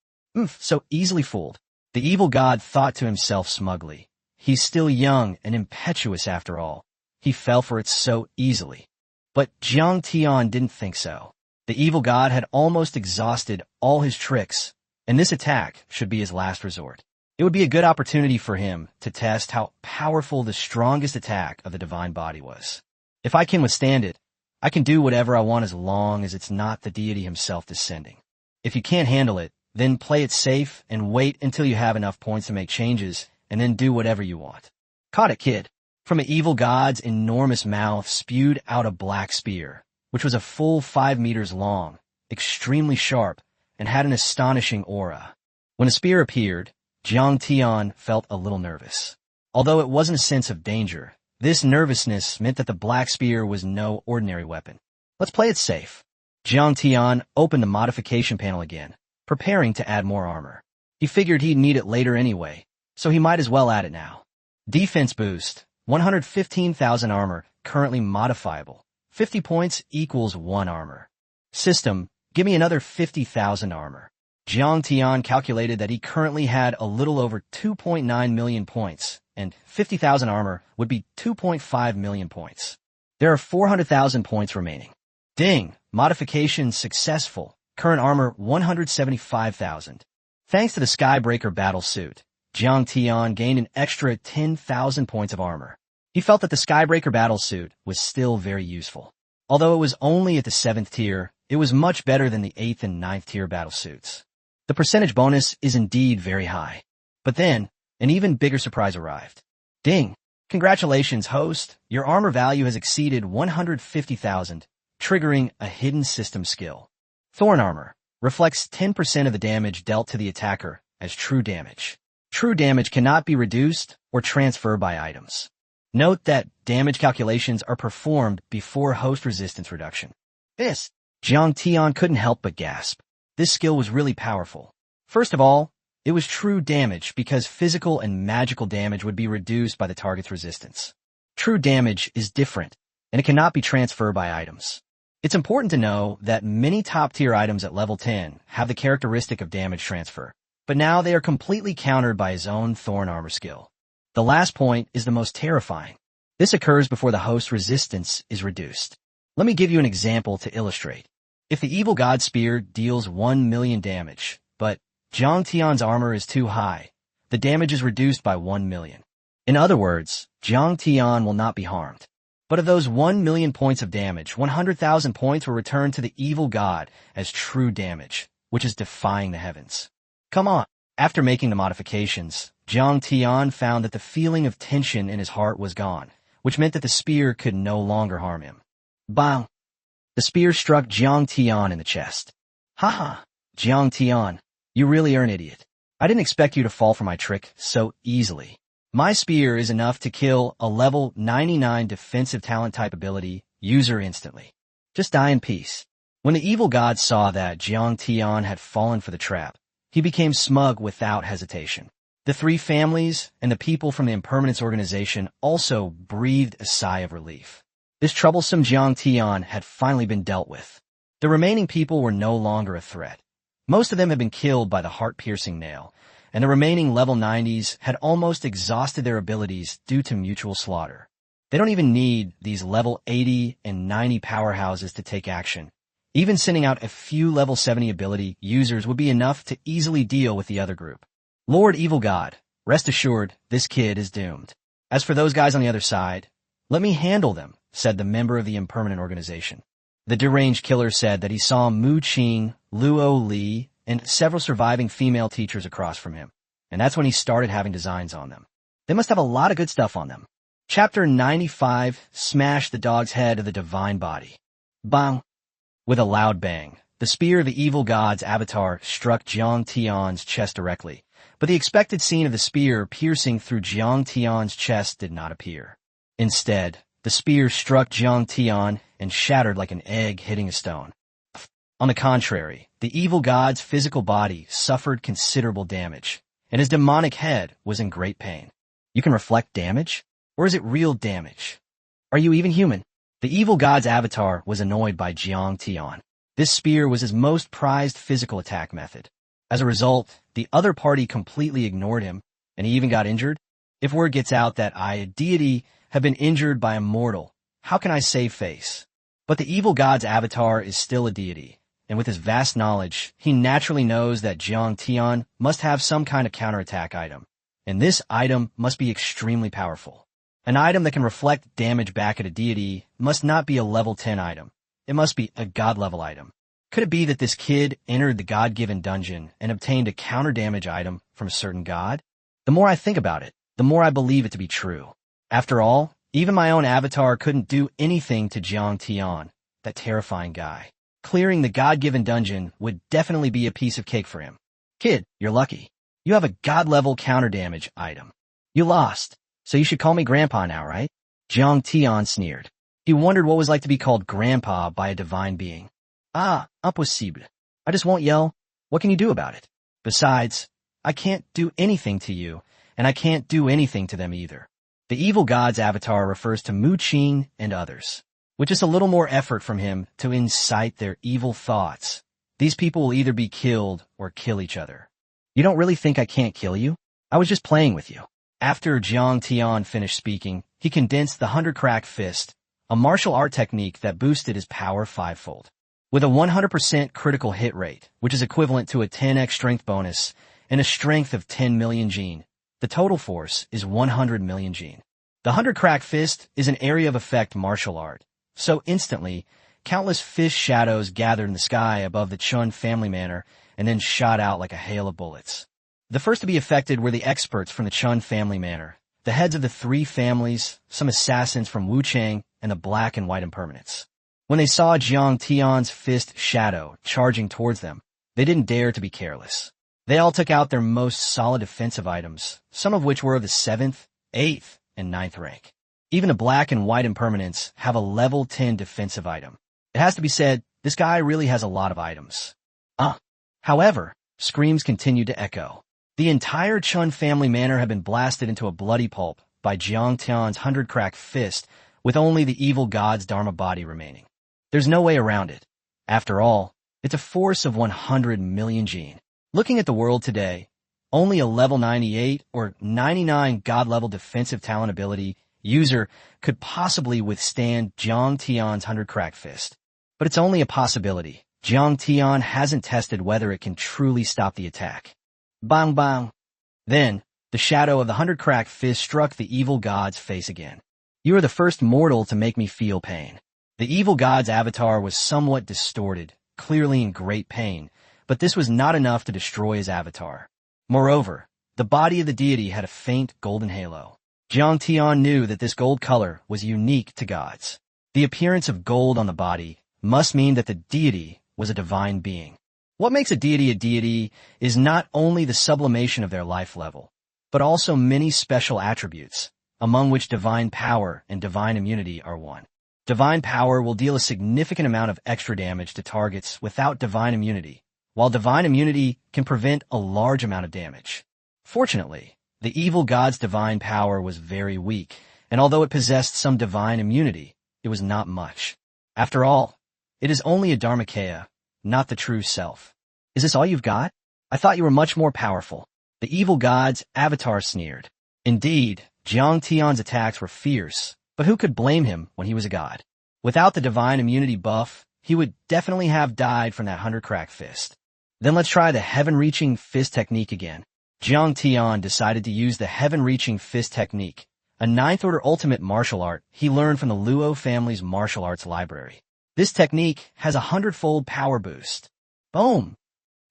So easily fooled. The evil god thought to himself smugly, he's still young and impetuous after all. He fell for it so easily. But Jiang Tian didn't think so. The evil god had almost exhausted all his tricks, and this attack should be his last resort. It would be a good opportunity for him to test how powerful the strongest attack of the divine body was. If I can withstand it, I can do whatever I want as long as it's not the deity himself descending. If you can't handle it, then play it safe and wait until you have enough points to make changes, and then do whatever you want. Caught it, kid. From an evil god's enormous mouth spewed out a black spear, which was a full 5 meters long, extremely sharp, and had an astonishing aura. When the spear appeared, Jiang Tian felt a little nervous. Although it wasn't a sense of danger, this nervousness meant that the black spear was no ordinary weapon. Let's play it safe. Jiang Tian opened the modification panel again, preparing to add more armor. He figured he'd need it later anyway, so he might as well add it now. Defense boost, 115,000 armor, currently modifiable. 50 points equals 1 armor. System, give me another 50,000 armor. Jiang Tian calculated that he currently had a little over 2.9 million points, and 50,000 armor would be 2.5 million points. There are 400,000 points remaining. Ding! Modification successful. Current armor 175,000. Thanks to the Skybreaker battle suit, Jiang Tian gained an extra 10,000 points of armor. He felt that the Skybreaker battle suit was still very useful. Although it was only at the 7th tier, it was much better than the 8th and 9th tier battle suits. The percentage bonus is indeed very high. But then, an even bigger surprise arrived. Ding! Congratulations, host! Your armor value has exceeded 150,000, triggering a hidden system skill. Thorn armor reflects 10% of the damage dealt to the attacker as true damage. True damage cannot be reduced or transferred by items. Note that damage calculations are performed before host resistance reduction. This, Jiang Tian couldn't help but gasp. This skill was really powerful. First of all, it was true damage because physical and magical damage would be reduced by the target's resistance. True damage is different, and it cannot be transferred by items. It's important to know that many top-tier items at level 10 have the characteristic of damage transfer, but now they are completely countered by his own Thorn armor skill. The last point is the most terrifying. This occurs before the host's resistance is reduced. Let me give you an example to illustrate. If the evil god spear deals 1 million damage, but Jiang Tian's armor is too high, the damage is reduced by 1 million. In other words, Jiang Tian will not be harmed. But of those 1 million points of damage, 100,000 points were returned to the evil god as true damage, which is defying the heavens. Come on. After making the modifications, Jiang Tian found that the feeling of tension in his heart was gone, which meant that the spear could no longer harm him. Bang! The spear struck Jiang Tian in the chest. Haha, Jiang Tian, you really are an idiot. I didn't expect you to fall for my trick so easily. My spear is enough to kill a level 99 defensive talent type ability user instantly. Just die in peace. When the evil god saw that Jiang Tian had fallen for the trap, He became smug without hesitation. The three families and the people from the Impermanence organization also breathed a sigh of relief. This troublesome Jiang Tian had finally been dealt with. The remaining people were no longer a threat. Most of them had been killed by the heart-piercing nail, and the remaining level 90s had almost exhausted their abilities due to mutual slaughter. They don't even need these level 80 and 90 powerhouses to take action. Even sending out a few level 70 ability users would be enough to easily deal with the other group. Lord Evil God, rest assured, this kid is doomed. As for those guys on the other side, let me handle them, said the member of the Impermanent organization. The deranged killer said that he saw Mu Qing, Luo Li, and several surviving female teachers across from him, and that's when he started having designs on them. They must have a lot of good stuff on them. Chapter 95, Smash the Dog's Head of the Divine Body. Bang! With a loud bang, the spear of the evil god's avatar struck Jiang Tian's chest directly, but the expected scene of the spear piercing through Jiang Tian's chest did not appear. Instead, the spear struck Jiang Tian and shattered like an egg hitting a stone. On the contrary, the evil god's physical body suffered considerable damage, and his demonic head was in great pain. You can reflect damage? Or is it real damage? Are you even human? The evil god's avatar was annoyed by Jiang Tian. This spear was his most prized physical attack method. As a result, the other party completely ignored him, and he even got injured. If word gets out that I, a deity, have been injured by a mortal, how can I save face? But the evil god's avatar is still a deity, and with his vast knowledge, he naturally knows that Jiang Tian must have some kind of counterattack item, and this item must be extremely powerful. An item that can reflect damage back at a deity must not be a level 10 item. It must be a god-level item. Could it be that this kid entered the god-given dungeon and obtained a counter-damage item from a certain god? The more I think about it, the more I believe it to be true. After all, even my own avatar couldn't do anything to Jiang Tian, that terrifying guy. Clearing the god-given dungeon would definitely be a piece of cake for him. Kid, you're lucky. You have a god-level counter-damage item. You lost. So you should call me Grandpa now, right? Jiang Tian sneered. He wondered what it was like to be called Grandpa by a divine being. Ah, impossible. I just won't yell. What can you do about it? Besides, I can't do anything to you, and I can't do anything to them either. The evil god's avatar refers to Mu Qing and others. With just a little more effort from him to incite their evil thoughts, these people will either be killed or kill each other. You don't really think I can't kill you? I was just playing with you. After Jiang Tian finished speaking, he condensed the 100-crack fist, a martial art technique that boosted his power fivefold. With a 100% critical hit rate, which is equivalent to a 10x strength bonus, and a strength of 10 million gene, the total force is 100 million gene. The 100-crack fist is an area of effect martial art, so instantly, countless fish shadows gathered in the sky above the Chun family manor and then shot out like a hail of bullets. The first to be affected were the experts from the Chun family manor, the heads of the three families, some assassins from Wu Chang, and the black and white impermanents. When they saw Jiang Tian's fist shadow charging towards them, they didn't dare to be careless. They all took out their most solid defensive items, some of which were of the 7th, 8th, and 9th rank. Even the black and white impermanents have a level 10 defensive item. It has to be said, this guy really has a lot of items. However, screams continued to echo. The entire Chun family manor had been blasted into a bloody pulp by Jiang Tian's 100-crack fist, with only the evil god's Dharma body remaining. There's no way around it. After all, it's a force of 100 million gene. Looking at the world today, only a level 98 or 99 god-level defensive talent ability user could possibly withstand Jiang Tian's 100-crack fist. But it's only a possibility. Jiang Tian hasn't tested whether it can truly stop the attack. Bang bang. Then, the shadow of the 100-crack fist struck the evil god's face again. You are the first mortal to make me feel pain. The evil god's avatar was somewhat distorted, clearly in great pain, but this was not enough to destroy his avatar. Moreover, the body of the deity had a faint golden halo. Jiang Tian knew that this gold color was unique to gods. The appearance of gold on the body must mean that the deity was a divine being. What makes a deity is not only the sublimation of their life level, but also many special attributes, among which divine power and divine immunity are one. Divine power will deal a significant amount of extra damage to targets without divine immunity, while divine immunity can prevent a large amount of damage. Fortunately, the evil god's divine power was very weak, and although it possessed some divine immunity, it was not much. After all, it is only a Dharmakaya, not the true self. Is this all you've got? I thought you were much more powerful. The evil god's avatar sneered. Indeed, Jiang Tian's attacks were fierce, but who could blame him when he was a god? Without the divine immunity buff, he would definitely have died from that 100 crack fist. Then let's try the heaven-reaching fist technique again. Jiang Tian decided to use the heaven-reaching fist technique, a 9th-order ultimate martial art he learned from the Luo family's martial arts library. This technique has a 100-fold power boost. Boom!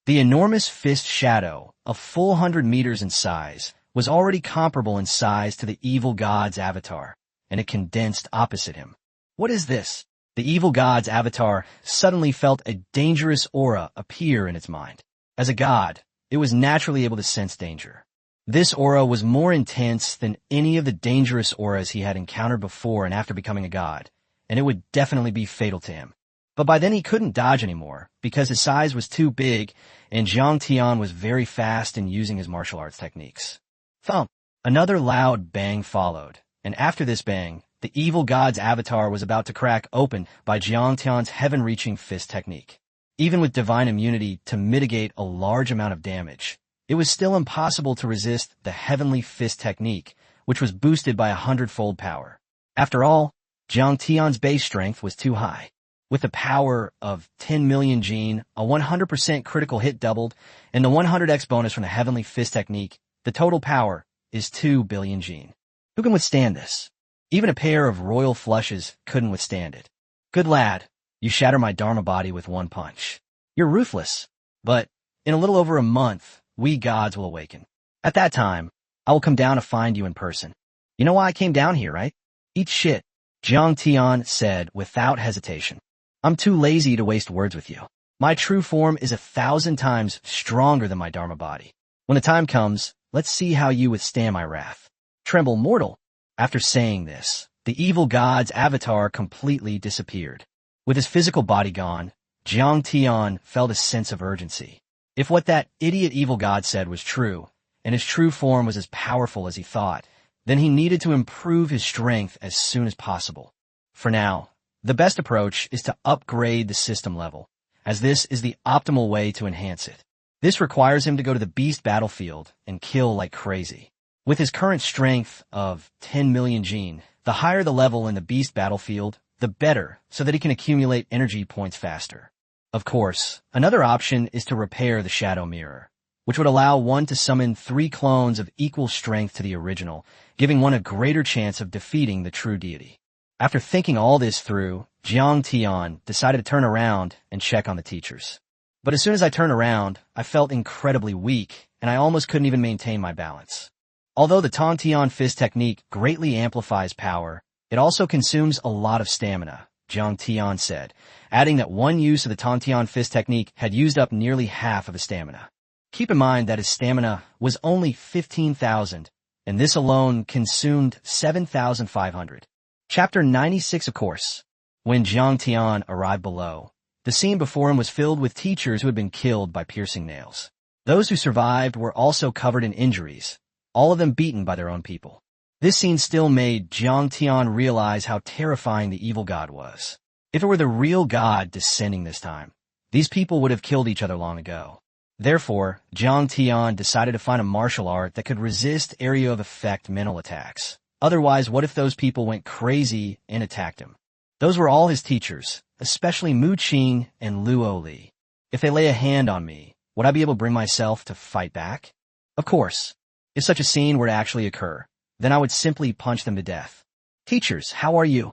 The enormous fist shadow, a full 100 meters in size, was already comparable in size to the evil god's avatar, and it condensed opposite him. What is this? The evil god's avatar suddenly felt a dangerous aura appear in its mind. As a god, it was naturally able to sense danger. This aura was more intense than any of the dangerous auras he had encountered before and after becoming a god, and it would definitely be fatal to him. But by then he couldn't dodge anymore, because his size was too big, and Jiang Tian was very fast in using his martial arts techniques. Thump! Another loud bang followed, and after this bang, the evil god's avatar was about to crack open by Jiang Tian's heaven-reaching fist technique. Even with divine immunity to mitigate a large amount of damage, it was still impossible to resist the heavenly fist technique, which was boosted by 100-fold power. After all, Jiang Tian's base strength was too high. With the power of 10 million gene, a 100% critical hit doubled, and the 100x bonus from the heavenly fist technique, the total power is 2 billion gene. Who can withstand this? Even a pair of royal flushes couldn't withstand it. Good lad, you shatter my Dharma body with one punch. You're ruthless, but in a little over a month, we gods will awaken. At that time, I will come down to find you in person. You know why I came down here, right? Eat shit, Jiang Tian said without hesitation. I'm too lazy to waste words with you. My true form is 1,000 times stronger than my Dharma body. When the time comes, let's see how you withstand my wrath. Tremble, mortal. After saying this, the evil god's avatar completely disappeared. With his physical body gone, Jiang Tian felt a sense of urgency. If what that idiot evil god said was true, and his true form was as powerful as he thought, then he needed to improve his strength as soon as possible. For now, the best approach is to upgrade the system level, as this is the optimal way to enhance it. This requires him to go to the beast battlefield and kill like crazy. With his current strength of 10 million gene, the higher the level in the beast battlefield, the better, so that he can accumulate energy points faster. Of course, another option is to repair the shadow mirror, which would allow one to summon 3 clones of equal strength to the original, giving one a greater chance of defeating the true deity. After thinking all this through, Jiang Tian decided to turn around and check on the teachers. But as soon as I turned around, I felt incredibly weak, and I almost couldn't even maintain my balance. Although the Tong Tian fist technique greatly amplifies power, it also consumes a lot of stamina, Jiang Tian said, adding that one use of the Tong Tian fist technique had used up nearly half of his stamina. Keep in mind that his stamina was only 15,000, and this alone consumed 7,500. Chapter 96. Of course, when Jiang Tian arrived below, the scene before him was filled with teachers who had been killed by piercing nails. Those who survived were also covered in injuries, all of them beaten by their own people. This scene still made Jiang Tian realize how terrifying the evil god was. If it were the real god descending this time, these people would have killed each other long ago. Therefore, Jiang Tian decided to find a martial art that could resist area of effect mental attacks. Otherwise, what if those people went crazy and attacked him? Those were all his teachers, especially Mu Qing and Luo Li. If they lay a hand on me, would I be able to bring myself to fight back? Of course. If such a scene were to actually occur, then I would simply punch them to death. Teachers, how are you?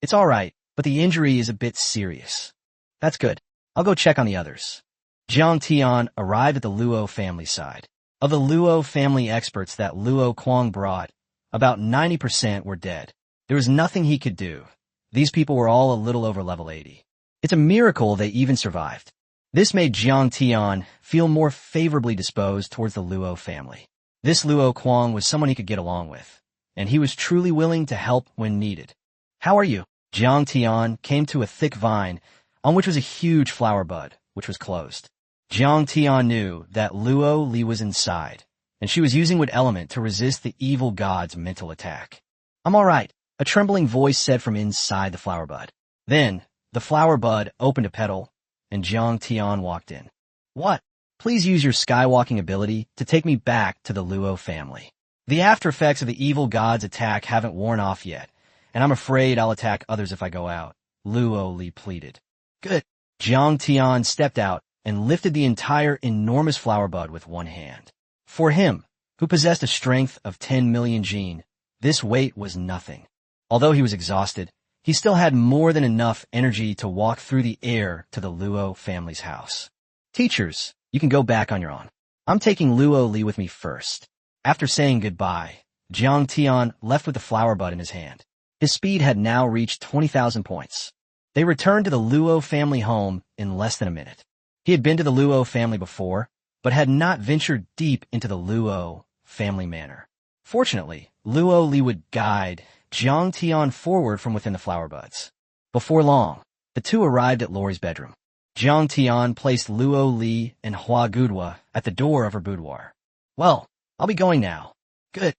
It's all right, but the injury is a bit serious. That's good. I'll go check on the others. Jiang Tian arrived at the Luo family side. Of the Luo family experts that Luo Kuang brought, about 90% were dead. There was nothing he could do. These people were all a little over level 80. It's a miracle they even survived. This made Jiang Tian feel more favorably disposed towards the Luo family. This Luo Kuang was someone he could get along with, and he was truly willing to help when needed. How are you? Jiang Tian came to a thick vine on which was a huge flower bud, which was closed. Jiang Tian knew that Luo Li was inside, and she was using what element to resist the evil god's mental attack. "I'm all right," a trembling voice said from inside the flower bud. Then, the flower bud opened a petal, and Jiang Tian walked in. "What? Please use your skywalking ability to take me back to the Luo family. The after effects of the evil god's attack haven't worn off yet, and I'm afraid I'll attack others if I go out," Luo Li pleaded. "Good." Jiang Tian stepped out and lifted the entire enormous flower bud with one hand. For him, who possessed a strength of 10 million Jin, this weight was nothing. Although he was exhausted, he still had more than enough energy to walk through the air to the Luo family's house. "Teachers, you can go back on your own. I'm taking Luo Li with me first." After saying goodbye, Jiang Tian left with the flower bud in his hand. His speed had now reached 20,000 points. They returned to the Luo family home in less than a minute. He had been to the Luo family before, but had not ventured deep into the Luo family manor. Fortunately, Luo Li would guide Jiang Tian forward from within the flower buds. Before long, the two arrived at Lori's bedroom. Jiang Tian placed Luo Li and Hua Gudwa at the door of her boudoir. "Well, I'll be going now." "Good."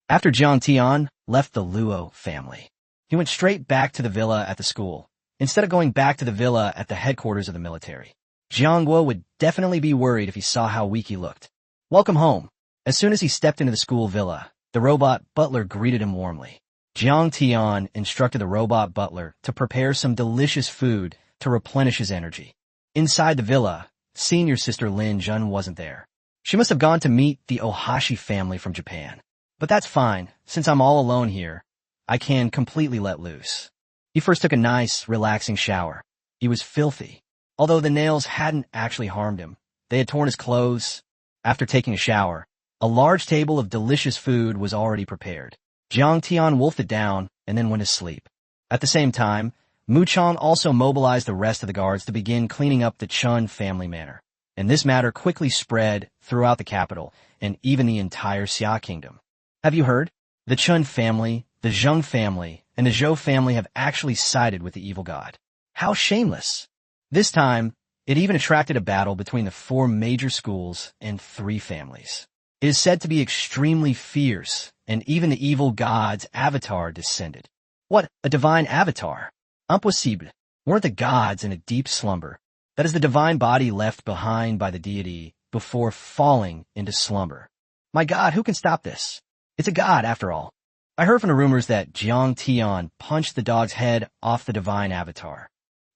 After Jiang Tian left the Luo family, he went straight back to the villa at the school, instead of going back to the villa at the headquarters of the military. Jiang Guo would definitely be worried if he saw how weak he looked. "Welcome home." As soon as he stepped into the school villa, the robot butler greeted him warmly. Jiang Tian instructed the robot butler to prepare some delicious food to replenish his energy. Inside the villa, senior sister Lin Jun wasn't there. She must have gone to meet the Ohashi family from Japan. But that's fine, since I'm all alone here. I can completely let loose. He first took a nice, relaxing shower. He was filthy. Although the nails hadn't actually harmed him, they had torn his clothes. After taking a shower, a large table of delicious food was already prepared. Jiang Tian wolfed it down and then went to sleep. At the same time, Mu Chong also mobilized the rest of the guards to begin cleaning up the Chun family manor, and this matter quickly spread throughout the capital and even the entire Xia kingdom. Have you heard? The Chun family, the Zheng family, and the Zhou family have actually sided with the evil god. How shameless! This time, it even attracted a battle between the 4 major schools and 3 families. It is said to be extremely fierce, and even the evil god's avatar descended. What, a divine avatar? Impossible. Weren't the gods in a deep slumber? That is the divine body left behind by the deity before falling into slumber. My God, who can stop this? It's a god, after all. I heard from the rumors that Jiang Tian punched the dog's head off the divine avatar.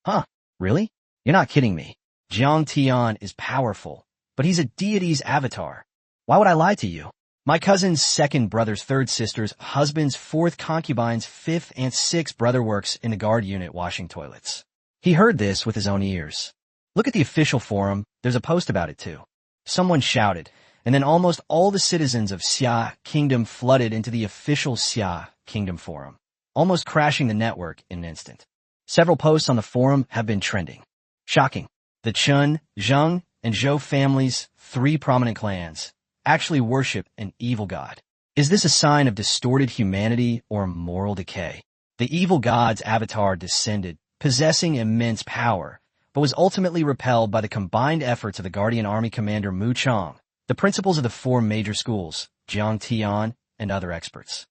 Huh, really? You're not kidding me. Jiang Tian is powerful, but he's a deity's avatar. Why would I lie to you? My cousin's 2nd brother's 3rd sister's husband's 4th concubine's 5th and 6th brother works in the guard unit washing toilets. He heard this with his own ears. Look at the official forum, there's a post about it too. Someone shouted, and then almost all the citizens of Xia Kingdom flooded into the official Xia Kingdom forum, almost crashing the network in an instant. Several posts on the forum have been trending. Shocking. The Chun, Zheng, and Zhou families, 3 prominent clans, actually worship an evil god. Is this a sign of distorted humanity or moral decay? The evil god's avatar descended, possessing immense power, but was ultimately repelled by the combined efforts of the Guardian Army Commander Mu Chong, the principals of the 4 major schools, Jiang Tian, and other experts.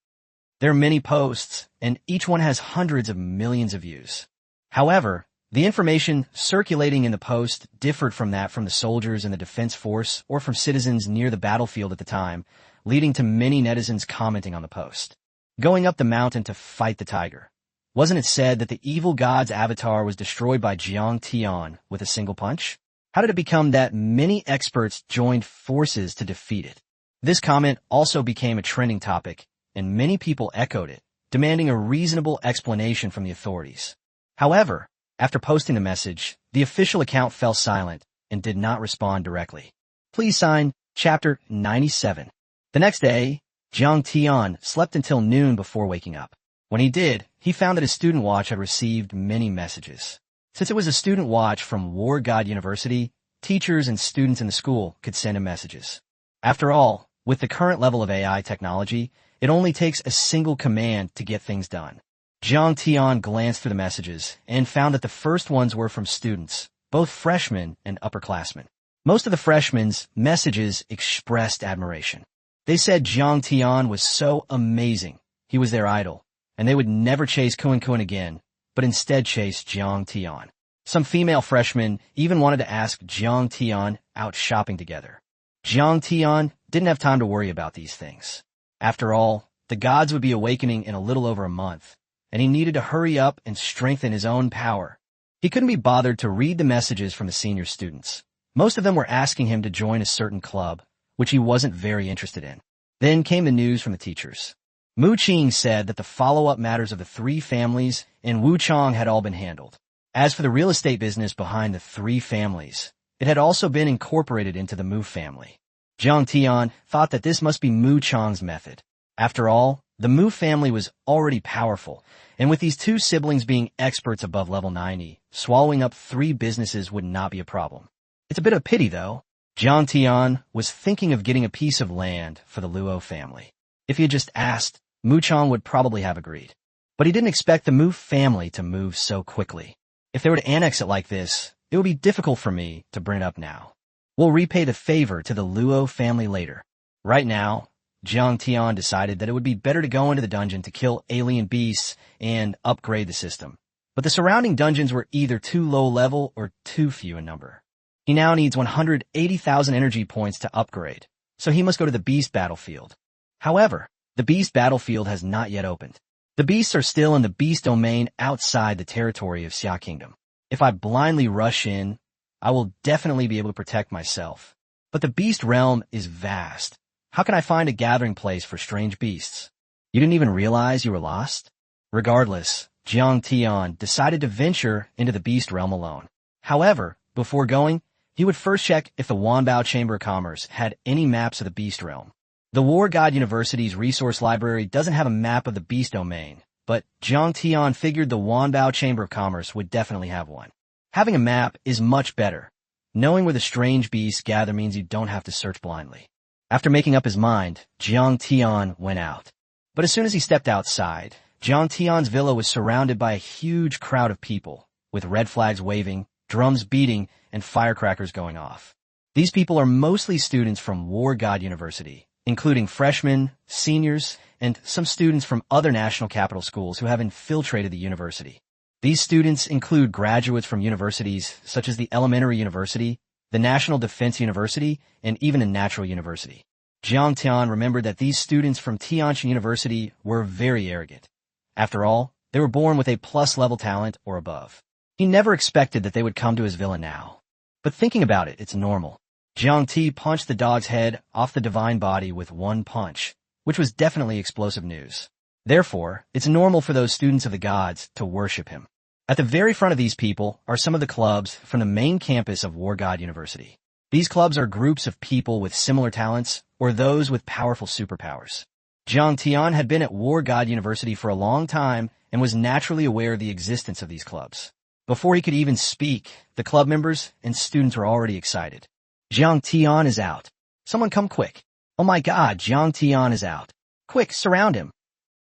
There are many posts, and each one has hundreds of millions of views. However, the information circulating in the post differed from that from the soldiers in the defense force or from citizens near the battlefield at the time, leading to many netizens commenting on the post. Going up the mountain to fight the tiger. Wasn't it said that the evil god's avatar was destroyed by Jiang Tian with a single punch? How did it become that many experts joined forces to defeat it? This comment also became a trending topic, and many people echoed it, demanding a reasonable explanation from the authorities. However, after posting the message, the official account fell silent and did not respond directly. Please sign Chapter 97. The next day, Jiang Tian slept until noon before waking up. When he did, he found that his student watch had received many messages. Since it was a student watch from War God University, teachers and students in the school could send him messages. After all, with the current level of AI technology, it only takes a single command to get things done. Jiang Tian glanced through the messages and found that the first ones were from students, both freshmen and upperclassmen. Most of the freshmen's messages expressed admiration. They said Jiang Tian was so amazing, he was their idol, and they would never chase Kun Kun again, but instead chase Jiang Tian. Some female freshmen even wanted to ask Jiang Tian out shopping together. Jiang Tian didn't have time to worry about these things. After all, the gods would be awakening in a little over a month, and he needed to hurry up and strengthen his own power. He couldn't be bothered to read the messages from the senior students. Most of them were asking him to join a certain club, which he wasn't very interested in. Then came the news from the teachers. Mu Qing said that the follow-up matters of the three families in Wuchang had all been handled. As for the real estate business behind the three families, it had also been incorporated into the Mu family. Jiang Tian thought that this must be Mu Chang's method. After all, the Mu family was already powerful, and with these two siblings being experts above level 90, swallowing up three businesses would not be a problem. It's a bit of a pity, though. Jiang Tian was thinking of getting a piece of land for the Luo family. If he had just asked, Mu Chang would probably have agreed. But he didn't expect the Mu family to move so quickly. If they were to annex it like this, it would be difficult for me to bring it up now. We'll repay the favor to the Luo family later. Right now, Jiang Tian decided that it would be better to go into the dungeon to kill alien beasts and upgrade the system. But the surrounding dungeons were either too low level or too few in number. He now needs 180,000 energy points to upgrade, so he must go to the Beast Battlefield. However, the Beast Battlefield has not yet opened. The beasts are still in the Beast Domain outside the territory of Xia Kingdom. If I blindly rush in, I will definitely be able to protect myself. But the Beast Realm is vast. How can I find a gathering place for strange beasts? You didn't even realize you were lost? Regardless, Jiang Tian decided to venture into the Beast Realm alone. However, before going, he would first check if the Wanbao Chamber of Commerce had any maps of the Beast Realm. The War God University's resource library doesn't have a map of the Beast Domain, but Jiang Tian figured the Wanbao Chamber of Commerce would definitely have one. Having a map is much better. Knowing where the strange beasts gather means you don't have to search blindly. After making up his mind, Jiang Tian went out. But as soon as he stepped outside, Jiang Tian's villa was surrounded by a huge crowd of people, with red flags waving, drums beating, and firecrackers going off. These people are mostly students from War God University, including freshmen, seniors, and some students from other national capital schools who have infiltrated the university. These students include graduates from universities such as the Elementary University, the National Defense University, and even a Natural University. Jiang Tian remembered that these students from Tianjin University were very arrogant. After all, they were born with a plus-level talent or above. He never expected that they would come to his villa now. But thinking about it, it's normal. Jiang Ti punched the dog's head off the divine body with one punch, which was definitely explosive news. Therefore, it's normal for those students of the gods to worship him. At the very front of these people are some of the clubs from the main campus of War God University. These clubs are groups of people with similar talents or those with powerful superpowers. Jiang Tian had been at War God University for a long time and was naturally aware of the existence of these clubs. Before he could even speak, the club members and students were already excited. Jiang Tian is out. Someone come quick. Oh my God, Jiang Tian is out. Quick, surround him.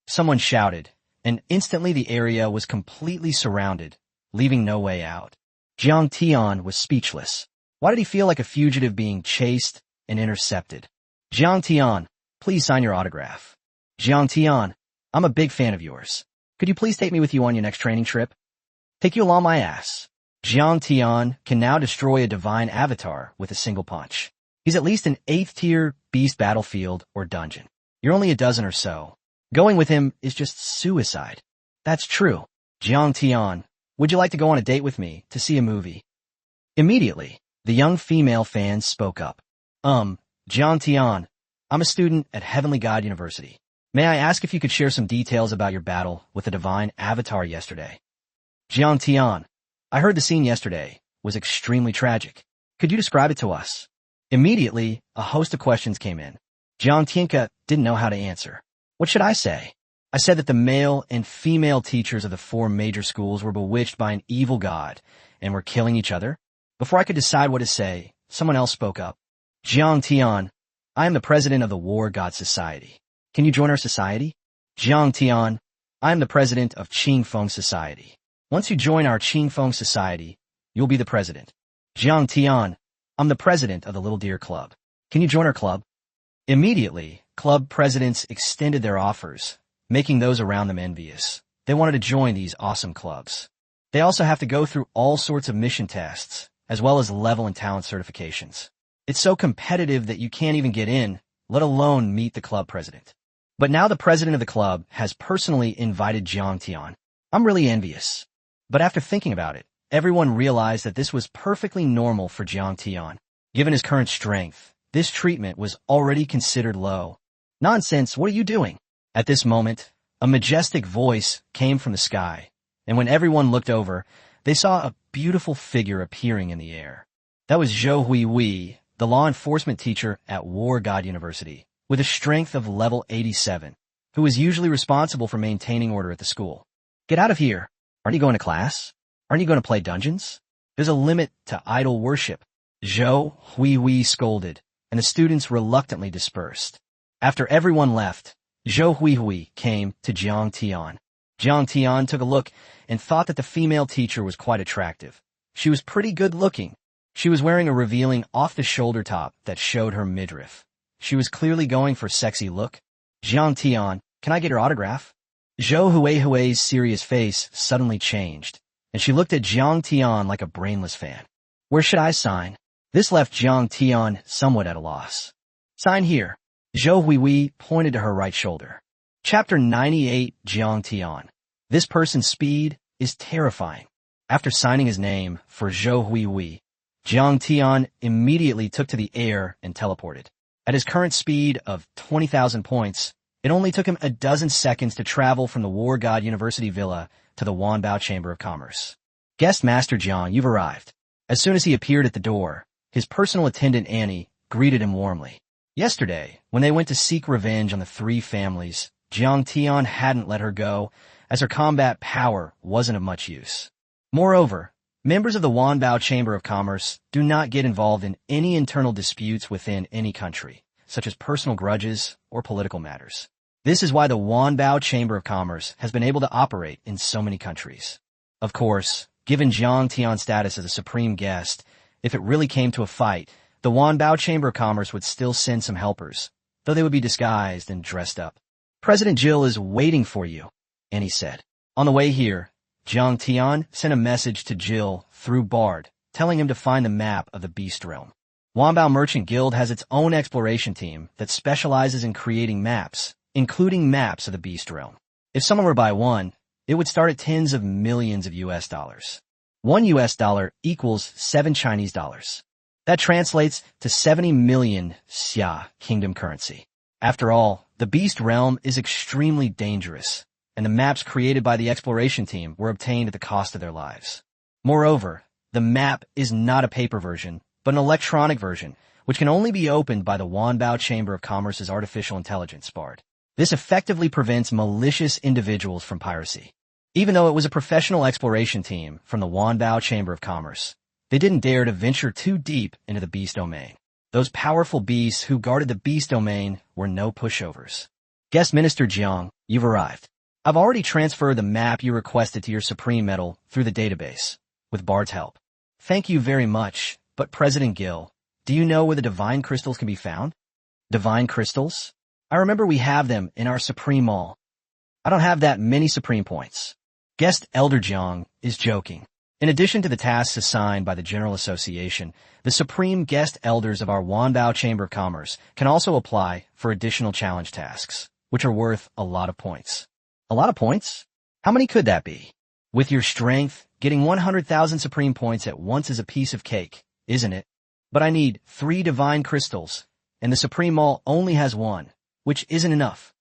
Someone shouted, and instantly the area was completely surrounded, leaving no way out. Jiang Tian was speechless. Why did he feel like a fugitive being chased and intercepted? Jiang Tian, please sign your autograph. Jiang Tian, I'm a big fan of yours. Could you please take me with you on your next training trip? Take you along my ass. Jiang Tian can now destroy a divine avatar with a single punch. He's at least an 8th tier beast battlefield or dungeon. You're only a dozen or so. Going with him is just suicide. That's true. Jiang Tian, would you like to go on a date with me to see a movie? Immediately, the young female fan spoke up. Jiang Tian, I'm a student at Heavenly God University. May I ask if you could share some details about your battle with the divine avatar yesterday? Jiang Tian, I heard the scene yesterday was extremely tragic. Could you describe it to us? Immediately, a host of questions came in. Jiang Tianka didn't know how to answer. What should I say? I said that the male and female teachers of the 4 major schools were bewitched by an evil god and were killing each other. Before I could decide what to say, someone else spoke up. Jiang Tian, I am the president of the War God Society. Can you join our society? Jiang Tian, I am the president of Qing Feng Society. Once you join our Qing Feng Society, you'll be the president. Jiang Tian, I'm the president of the Little Deer Club. Can you join our club? Immediately, club presidents extended their offers, making those around them envious. They wanted to join these awesome clubs. They also have to go through all sorts of mission tests, as well as level and talent certifications. It's so competitive that you can't even get in, let alone meet the club president. But now the president of the club has personally invited Jiang Tian. I'm really envious. But after thinking about it, everyone realized that this was perfectly normal for Jiang Tian. Given his current strength, this treatment was already considered low. Nonsense, what are you doing? At this moment, a majestic voice came from the sky, and when everyone looked over, they saw a beautiful figure appearing in the air. That was Zhou Huihui, the law enforcement teacher at War God University, with a strength of level 87, who was usually responsible for maintaining order at the school. Get out of here. Aren't you going to class? Aren't you going to play dungeons? There's a limit to idol worship. Zhou Huihui scolded, and the students reluctantly dispersed. After everyone left, Zhou Huihui came to Jiang Tian. Jiang Tian took a look and thought that the female teacher was quite attractive. She was pretty good looking. She was wearing a revealing off-the-shoulder top that showed her midriff. She was clearly going for a sexy look. Jiang Tian, can I get your autograph? Zhou Huihui's serious face suddenly changed, and she looked at Jiang Tian like a brainless fan. Where should I sign? This left Jiang Tian somewhat at a loss. Sign here. Zhou Huihui pointed to her right shoulder. Chapter 98, Jiang Tian. This person's speed is terrifying. After signing his name for Zhou Huihui, Jiang Tian immediately took to the air and teleported. At his current speed of 20,000 points, it only took him a dozen seconds to travel from the War God University Villa to the Wanbao Chamber of Commerce. Guest Master Jiang, you've arrived. As soon as he appeared at the door, his personal attendant Annie greeted him warmly. Yesterday, when they went to seek revenge on the three families, Jiang Tian hadn't let her go, as her combat power wasn't of much use. Moreover, members of the Wanbao Chamber of Commerce do not get involved in any internal disputes within any country, such as personal grudges or political matters. This is why the Wanbao Chamber of Commerce has been able to operate in so many countries. Of course, given Jiang Tian's status as a supreme guest, if it really came to a fight, the Wanbao Chamber of Commerce would still send some helpers, though they would be disguised and dressed up. President Jill is waiting for you, Annie said. On the way here, Jiang Tian sent a message to Jill through Bard, telling him to find the map of the Beast Realm. Wanbao Merchant Guild has its own exploration team that specializes in creating maps, including maps of the Beast Realm. If someone were to buy one, it would start at tens of millions of US dollars. $1 equals 7 Chinese dollars. That translates to 70 million Xia kingdom currency. After all, the Beast Realm is extremely dangerous, and the maps created by the exploration team were obtained at the cost of their lives. Moreover, the map is not a paper version, but an electronic version, which can only be opened by the Wanbao Chamber of Commerce's artificial intelligence, Bard. This effectively prevents malicious individuals from piracy. Even though it was a professional exploration team from the Wanbao Chamber of Commerce, they didn't dare to venture too deep into the Beast Domain. Those powerful beasts who guarded the Beast Domain were no pushovers. Guest Minister Jiang, you've arrived. I've already transferred the map you requested to your Supreme Medal through the database, with Bard's help. Thank you very much, but President Gill, do you know where the Divine Crystals can be found? Divine Crystals? I remember we have them in our Supreme Mall. I don't have that many Supreme points. Guest Elder Jiang is joking. In addition to the tasks assigned by the General Association, the Supreme Guest Elders of our Wanbao Chamber of Commerce can also apply for additional challenge tasks, which are worth a lot of points. A lot of points? How many could that be? With your strength, getting 100,000 Supreme points at once is a piece of cake, isn't it? But I need 3 Divine Crystals, and the Supreme Mall only has 1, which isn't enough.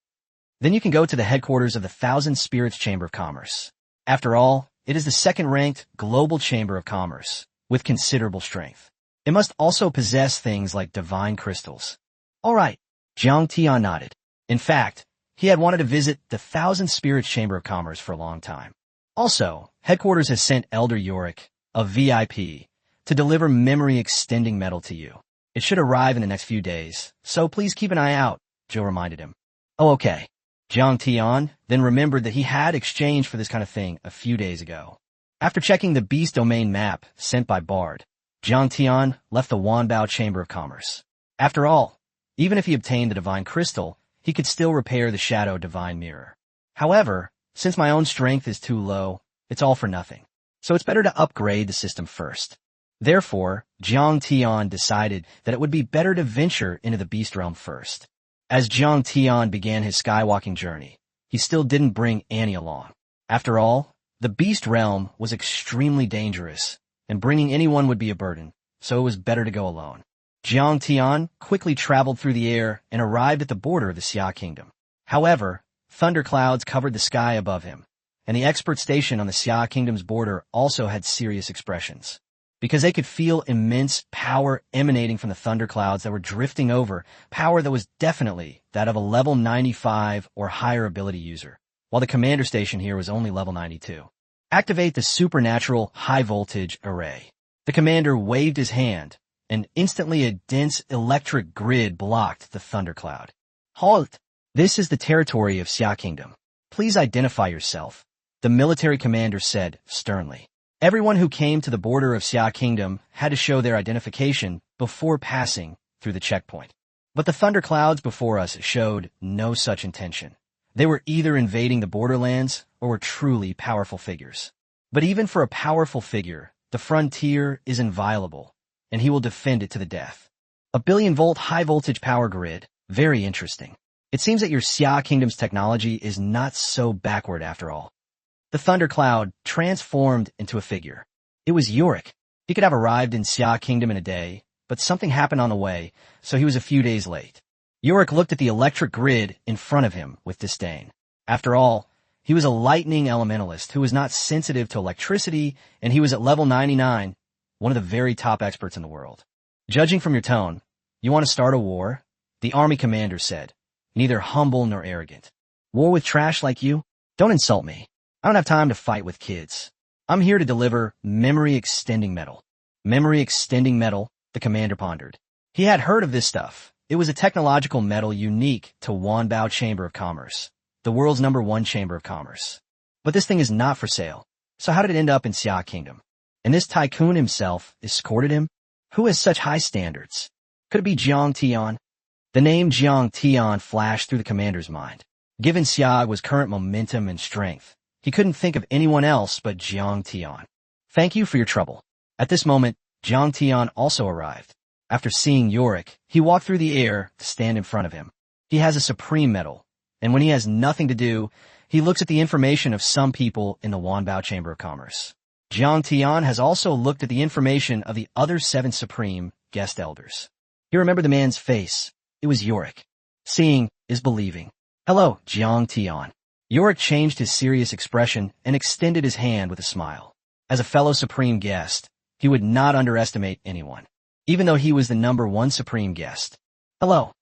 Then you can go to the headquarters of the Thousand Spirits Chamber of Commerce. After all, it is the second-ranked global chamber of commerce, with considerable strength. It must also possess things like divine crystals. All right, Jiang Tian nodded. In fact, he had wanted to visit the Thousand Spirits Chamber of Commerce for a long time. Also, headquarters has sent Elder Yorick, a VIP, to deliver memory-extending metal to you. It should arrive in the next few days, so please keep an eye out, Jill reminded him. Oh, okay. Jiang Tian then remembered that he had exchanged for this kind of thing a few days ago. After checking the Beast Domain map sent by Bard, Jiang Tian left the Wanbao Chamber of Commerce. After all, even if he obtained the Divine Crystal, he could still repair the Shadow Divine Mirror. However, since my own strength is too low, it's all for nothing. So it's better to upgrade the system first. Therefore, Jiang Tian decided that it would be better to venture into the Beast Realm first. As Jiang Tian began his skywalking journey, he still didn't bring Annie along. After all, the Beast Realm was extremely dangerous, and bringing anyone would be a burden, so it was better to go alone. Jiang Tian quickly traveled through the air and arrived at the border of the Xia Kingdom. However, thunderclouds covered the sky above him, and the expert station on the Xia Kingdom's border also had serious expressions. Because they could feel immense power emanating from the thunderclouds that were drifting over, power that was definitely that of a level 95 or higher ability user, while the commander station here was only level 92. Activate the supernatural high-voltage array. The commander waved his hand, and instantly a dense electric grid blocked the thundercloud. Halt! This is the territory of Xia Kingdom. Please identify yourself, the military commander said sternly. Everyone who came to the border of Xia Kingdom had to show their identification before passing through the checkpoint. But the thunderclouds before us showed no such intention. They were either invading the borderlands or were truly powerful figures. But even for a powerful figure, the frontier is inviolable, and he will defend it to the death. A billion-volt high-voltage power grid. Very interesting. It seems that your Xia Kingdom's technology is not so backward after all. The thundercloud transformed into a figure. It was Yorick. He could have arrived in Xia Kingdom in a day, but something happened on the way, so he was a few days late. Yorick looked at the electric grid in front of him with disdain. After all, he was a lightning elementalist who was not sensitive to electricity, and he was at level 99, one of the very top experts in the world. Judging from your tone, you want to start a war? The army commander said, neither humble nor arrogant. War with trash like you? Don't insult me. I don't have time to fight with kids. I'm here to deliver memory-extending metal. Memory-extending metal, the commander pondered. He had heard of this stuff. It was a technological metal unique to Wanbao Chamber of Commerce, the world's #1 chamber of commerce. But this thing is not for sale. So how did it end up in Xia Kingdom? And this tycoon himself escorted him? Who has such high standards? Could it be Jiang Tian? The name Jiang Tian flashed through the commander's mind. Given Xia's current momentum and strength, he couldn't think of anyone else but Jiang Tian. Thank you for your trouble. At this moment, Jiang Tian also arrived. After seeing Yorick, he walked through the air to stand in front of him. He has a supreme medal, and when he has nothing to do, he looks at the information of some people in the Wanbao Chamber of Commerce. Jiang Tian has also looked at the information of the other 7 supreme guest elders. He remembered the man's face. It was Yorick. Seeing is believing. Hello, Jiang Tian. Yorick changed his serious expression and extended his hand with a smile. As a fellow supreme guest, he would not underestimate anyone, even though he was the #1 supreme guest. Hello,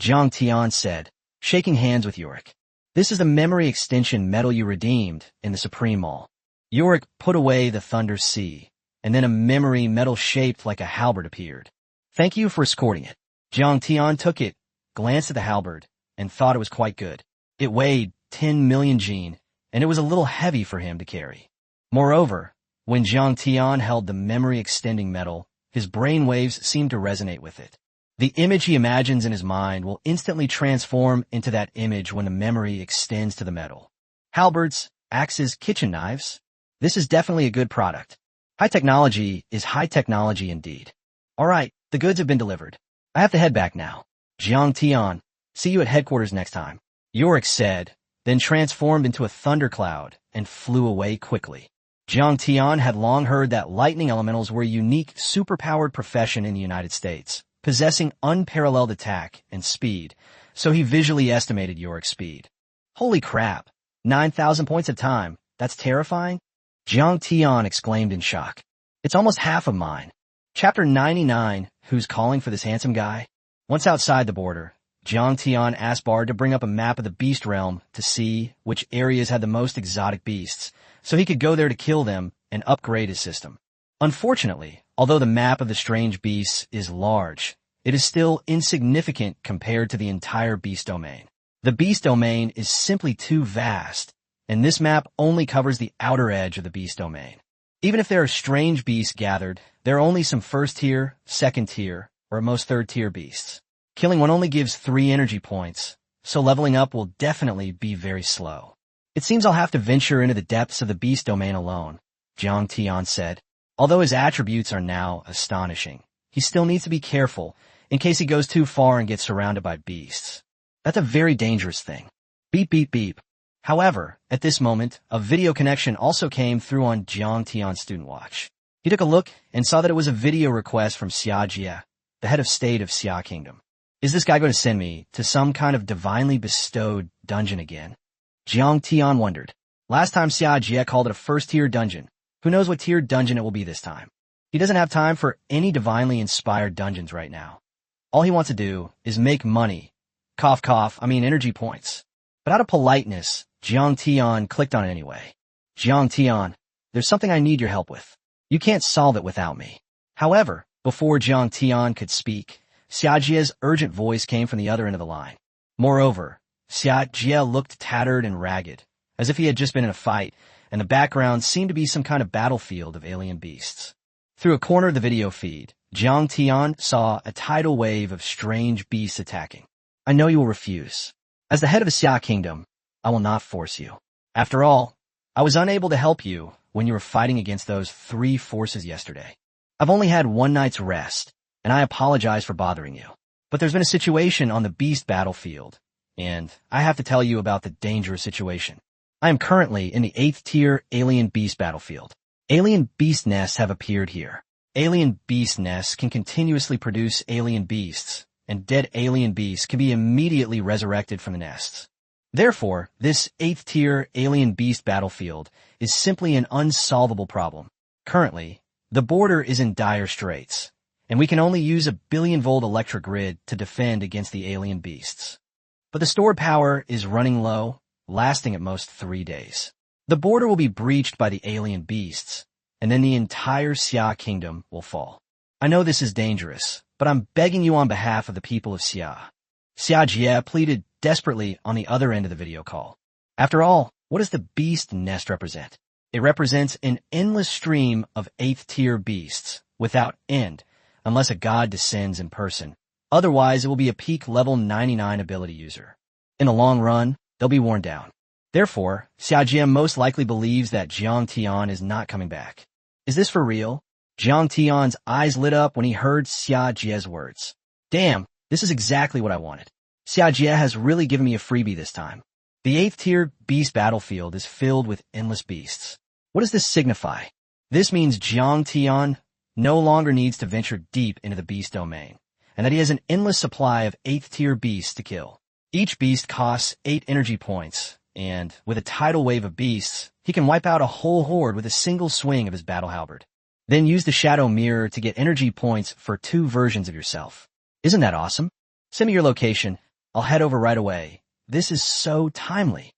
Jiang Tian said, shaking hands with Yorick. This is the memory extension metal you redeemed in the Supreme Mall. Yorick put away the Thunder Sea, and then a memory metal shaped like a halberd appeared. Thank you for escorting it. Jiang Tian took it, glanced at the halberd, and thought it was quite good. It weighed 10 million Jin, and it was a little heavy for him to carry. Moreover, when Jiang Tian held the memory-extending metal, his brain waves seemed to resonate with it. The image he imagines in his mind will instantly transform into that image when the memory extends to the metal. Halberds, axes, kitchen knives. This is definitely a good product. High technology is high technology indeed. All right, the goods have been delivered. I have to head back now. Jiang Tian, see you at headquarters next time. Yorick said, then transformed into a thundercloud and flew away quickly. Jiang Tian had long heard that lightning elementals were a unique, superpowered profession in the United States, possessing unparalleled attack and speed, so he visually estimated Yorick's speed. Holy crap! 9,000 points of time. That's terrifying? Jiang Tian exclaimed in shock. It's almost half of mine. Chapter 99, Who's Calling for This Handsome Guy? Once outside the border, Jiang Tian asked Bard to bring up a map of the Beast Realm to see which areas had the most exotic beasts, so he could go there to kill them and upgrade his system. Unfortunately, although the map of the strange beasts is large, it is still insignificant compared to the entire beast domain. The beast domain is simply too vast, and this map only covers the outer edge of the beast domain. Even if there are strange beasts gathered, There are only some first tier, second tier, or at most third tier beasts. Killing one only gives 3 energy points, so leveling up will definitely be very slow. It seems I'll have to venture into the depths of the beast domain alone, Jiang Tian said. Although his attributes are now astonishing, he still needs to be careful in case he goes too far and gets surrounded by beasts. That's a very dangerous thing. Beep beep beep. However, at this moment, a video connection also came through on Jiang Tian's student watch. He took a look and saw that it was a video request from Xia Jie, the head of state of Xia Kingdom. Is this guy going to send me to some kind of divinely bestowed dungeon again? Jiang Tian wondered. Last time Xia Jie called it a first-tier dungeon. Who knows what tier dungeon it will be this time? He doesn't have time for any divinely inspired dungeons right now. All he wants to do is make money. Cough cough, energy points. But out of politeness, Jiang Tian clicked on it anyway. Jiang Tian, there's something I need your help with. You can't solve it without me. However, before Jiang Tian could speak, Xia Jie's urgent voice came from the other end of the line. Moreover, Xia Jie looked tattered and ragged, as if he had just been in a fight, and the background seemed to be some kind of battlefield of alien beasts. Through a corner of the video feed, Jiang Tian saw a tidal wave of strange beasts attacking. I know you will refuse. As the head of the Xia Kingdom, I will not force you. After all, I was unable to help you when you were fighting against those 3 forces yesterday. I've only had 1 night's rest, and I apologize for bothering you. But there's been a situation on the beast battlefield, and I have to tell you about the dangerous situation. I am currently in the 8th tier alien beast battlefield. Alien beast nests have appeared here. Alien beast nests can continuously produce alien beasts, and dead alien beasts can be immediately resurrected from the nests. Therefore, this 8th tier alien beast battlefield is simply an unsolvable problem. Currently, the border is in dire straits, and we can only use a billion-volt electric grid to defend against the alien beasts. But the stored power is running low, lasting at most 3 days. The border will be breached by the alien beasts, and then the entire Xia Kingdom will fall. I know this is dangerous, but I'm begging you on behalf of the people of Xia. Xia Jie pleaded desperately on the other end of the video call. After all, what does the beast nest represent? It represents an endless stream of 8th tier beasts, without end, unless a god descends in person. Otherwise, it will be a peak level 99 ability user. In the long run, they'll be worn down. Therefore, Xia Jie most likely believes that Jiang Tian is not coming back. Is this for real? Jiang Tian's eyes lit up when he heard Xia Jie's words. Damn, this is exactly what I wanted. Xia Jie has really given me a freebie this time. The 8th tier beast battlefield is filled with endless beasts. What does this signify? This means Jiang Tian no longer needs to venture deep into the beast domain, and that he has an endless supply of 8th tier beasts to kill. Each beast costs 8 energy points, and with a tidal wave of beasts, he can wipe out a whole horde with a single swing of his battle halberd. Then use the shadow mirror to get energy points for 2 versions of yourself. Isn't that awesome? Send me your location. I'll head over right away. This is so timely.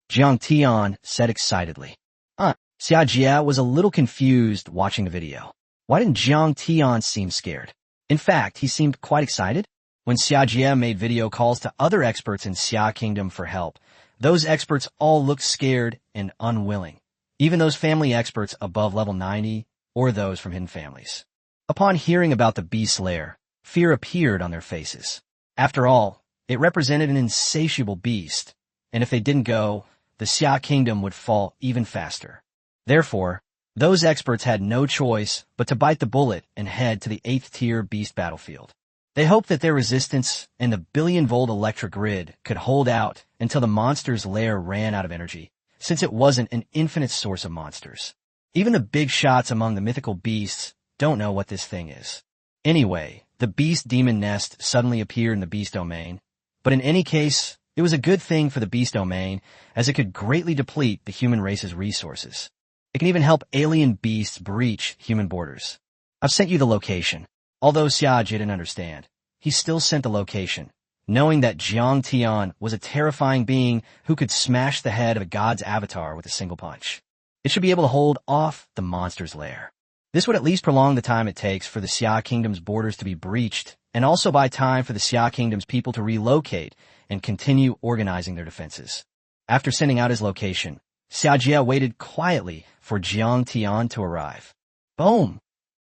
Jiang Tian said excitedly. Xia Jie was a little confused watching the video. Why didn't Jiang Tian seem scared? In fact, he seemed quite excited. When Xia Jie made video calls to other experts in Xia Kingdom for help, those experts all looked scared and unwilling, even those family experts above level 90 or those from hidden families. Upon hearing about the beast lair, fear appeared on their faces. After all, it represented an insatiable beast, and if they didn't go, the Xia Kingdom would fall even faster. Therefore, those experts had no choice but to bite the bullet and head to the 8th tier beast battlefield. They hoped that their resistance and the billion-volt electric grid could hold out until the monster's lair ran out of energy, since it wasn't an infinite source of monsters. Even the big shots among the mythical beasts don't know what this thing is. Anyway, the beast demon nest suddenly appeared in the beast domain, but in any case, it was a good thing for the beast domain, as it could greatly deplete the human race's resources. It can even help alien beasts breach human borders. I've sent you the location. Although Xia Jie didn't understand, he still sent the location, knowing that Jiang Tian was a terrifying being who could smash the head of a god's avatar with a single punch. It should be able to hold off the monster's lair. This would at least prolong the time it takes for the Xia Kingdom's borders to be breached, and also buy time for the Xia Kingdom's people to relocate and continue organizing their defenses. After sending out his location, Xia Jie waited quietly for Jiang Tian to arrive. Boom!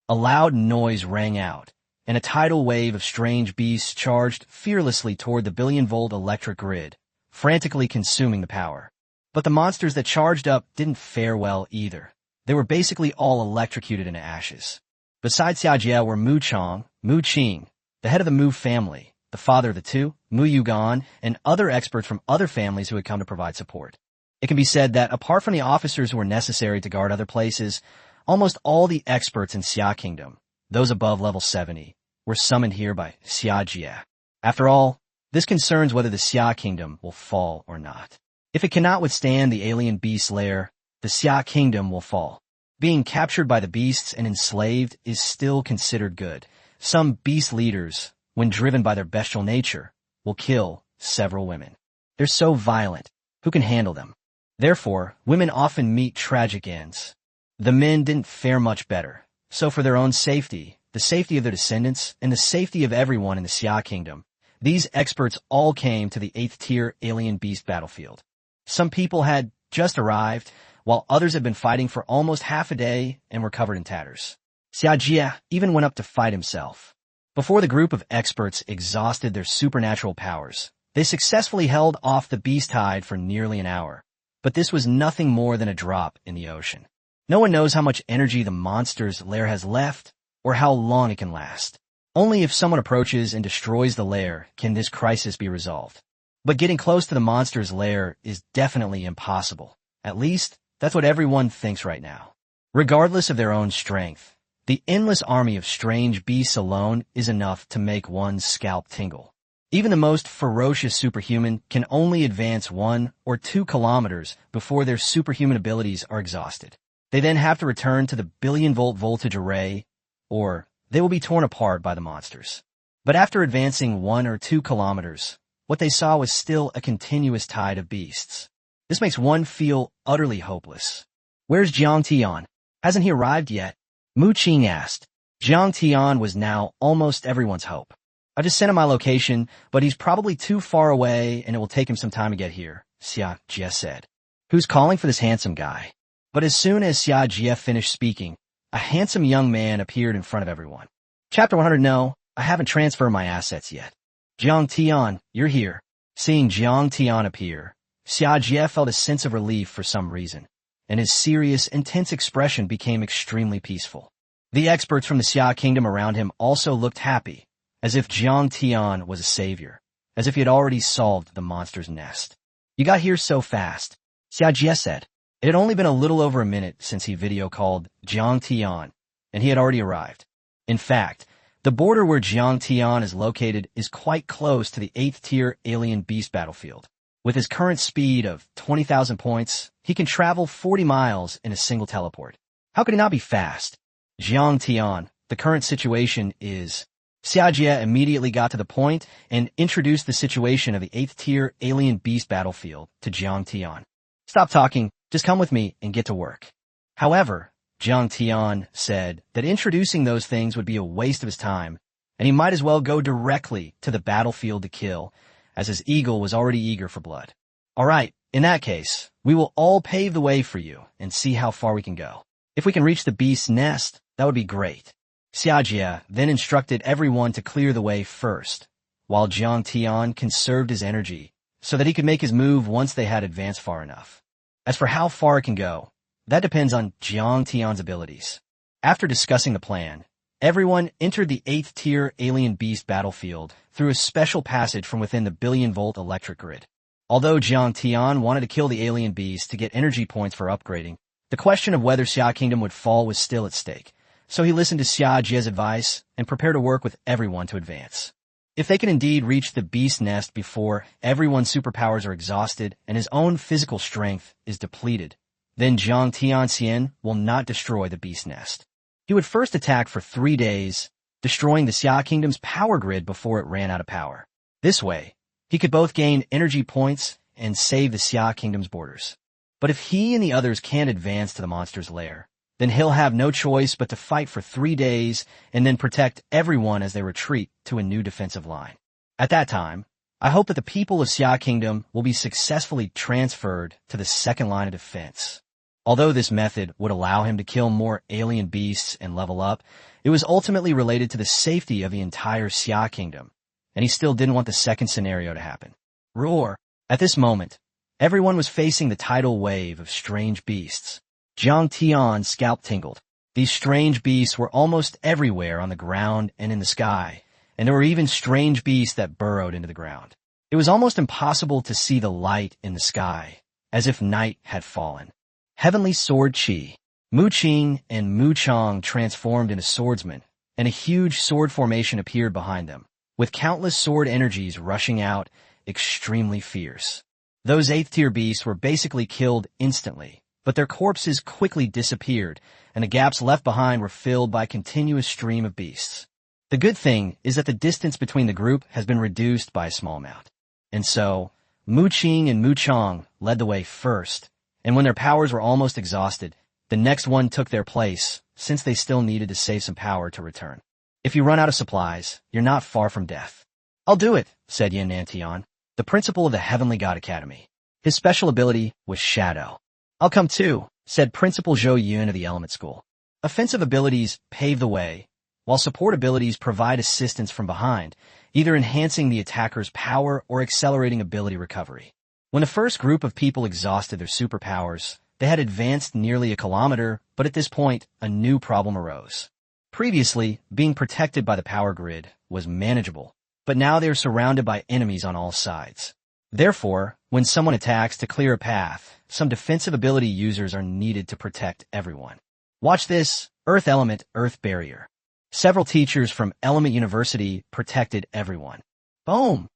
A loud noise rang out, and a tidal wave of strange beasts charged fearlessly toward the billion-volt electric grid, frantically consuming the power. But the monsters that charged up didn't fare well either. They were basically all electrocuted into ashes. Besides Xiajie were Mu Chong, Mu Qing, the head of the Mu family, the father of the two, Mu Yugan, and other experts from other families who had come to provide support. It can be said that apart from the officers who were necessary to guard other places, almost all the experts in Xia Kingdom, those above level 70, were summoned here by Xiajie. After all, this concerns whether the Xia Kingdom will fall or not. If it cannot withstand the alien beast lair, the Xia Kingdom will fall. Being captured by the beasts and enslaved is still considered good. Some beast leaders, when driven by their bestial nature, will kill several women. They're so violent. Who can handle them? Therefore, women often meet tragic ends. The men didn't fare much better. So for their own safety, the safety of their descendants, and the safety of everyone in the Xia Kingdom, these experts all came to the 8th tier alien beast battlefield. Some people had just arrived, while others had been fighting for almost half a day and were covered in tatters. Xiajie even went up to fight himself. Before the group of experts exhausted their supernatural powers, they successfully held off the beast tide for nearly an hour. But this was nothing more than a drop in the ocean. No one knows how much energy the monster's lair has left, or how long it can last. Only if someone approaches and destroys the lair can this crisis be resolved. But getting close to the monster's lair is definitely impossible. At least, that's what everyone thinks right now. Regardless of their own strength, the endless army of strange beasts alone is enough to make one's scalp tingle. Even the most ferocious superhuman can only advance 1 or 2 kilometers before their superhuman abilities are exhausted. They then have to return to the billion-volt voltage array, or they will be torn apart by the monsters. But after advancing 1 or 2 kilometers, what they saw was still a continuous tide of beasts. This makes one feel utterly hopeless. Where's Jiang Tian? Hasn't he arrived yet? Mu Qing asked. Jiang Tian was now almost everyone's hope. I just sent him my location, but he's probably too far away and it will take him some time to get here, Xiajie said. Who's calling for this handsome guy? But as soon as Xiajie finished speaking, a handsome young man appeared in front of everyone. Chapter 100. No, I haven't transferred my assets yet. Jiang Tian, you're here. Seeing Jiang Tian appear, Xiajie felt a sense of relief for some reason, and his serious, intense expression became extremely peaceful. The experts from the Xia Kingdom around him also looked happy, as if Jiang Tian was a savior, as if he had already solved the monster's nest. You got here so fast, Xiajie said. It had only been a little over a minute since he video called Jiang Tian, and he had already arrived. In fact, the border where Jiang Tian is located is quite close to the 8th tier alien beast battlefield. With his current speed of 20,000 points, he can travel 40 miles in a single teleport. How could he not be fast? Jiang Tian, the current situation is... Xiajie immediately got to the point and introduced the situation of the 8th tier alien beast battlefield to Jiang Tian. Stop talking, just come with me and get to work. However, Jiang Tian said that introducing those things would be a waste of his time, and he might as well go directly to the battlefield to kill, as his eagle was already eager for blood. All right, in that case, we will all pave the way for you and see how far we can go. If we can reach the beast's nest, that would be great. Xiajie then instructed everyone to clear the way first, while Jiang Tian conserved his energy so that he could make his move once they had advanced far enough. As for how far it can go, that depends on Jiang Tian's abilities. After discussing the plan, everyone entered the 8th tier alien beast battlefield through a special passage from within the billion-volt electric grid. Although Jiang Tian wanted to kill the alien beast to get energy points for upgrading, the question of whether Xia Kingdom would fall was still at stake. So he listened to Xiajie's advice and prepared to work with everyone to advance. If they can indeed reach the beast nest before everyone's superpowers are exhausted and his own physical strength is depleted, then Jiang Tianxian will not destroy the beast nest. He would first attack for 3 days, destroying the Xia Kingdom's power grid before it ran out of power. This way, he could both gain energy points and save the Xia Kingdom's borders. But if he and the others can't advance to the monster's lair, then he'll have no choice but to fight for 3 days and then protect everyone as they retreat to a new defensive line. At that time, I hope that the people of Xia Kingdom will be successfully transferred to the second line of defense. Although this method would allow him to kill more alien beasts and level up, it was ultimately related to the safety of the entire Xia kingdom, and he still didn't want the second scenario to happen. Roar! At this moment, everyone was facing the tidal wave of strange beasts. Jiang Tian's scalp tingled. These strange beasts were almost everywhere on the ground and in the sky, and there were even strange beasts that burrowed into the ground. It was almost impossible to see the light in the sky, as if night had fallen. Heavenly Sword Qi. Mu Qing and Mu Chang transformed into swordsmen, and a huge sword formation appeared behind them, with countless sword energies rushing out, extremely fierce. Those 8th-tier beasts were basically killed instantly, but their corpses quickly disappeared, and the gaps left behind were filled by a continuous stream of beasts. The good thing is that the distance between the group has been reduced by a small amount. And so, Mu Qing and Mu Chang led the way first, and when their powers were almost exhausted, the next one took their place, since they still needed to save some power to return. If you run out of supplies, you're not far from death. I'll do it, said Yin Nantian, the principal of the Heavenly God Academy. His special ability was Shadow. I'll come too, said Principal Zhou Yun of the Element School. Offensive abilities pave the way, while support abilities provide assistance from behind, either enhancing the attacker's power or accelerating ability recovery. When the first group of people exhausted their superpowers, they had advanced nearly a kilometer, but at this point, a new problem arose. Previously, being protected by the power grid was manageable, but now they are surrounded by enemies on all sides. Therefore, when someone attacks to clear a path, some defensive ability users are needed to protect everyone. Watch this, Earth Element, Earth Barrier. Several teachers from Element University protected everyone. Boom!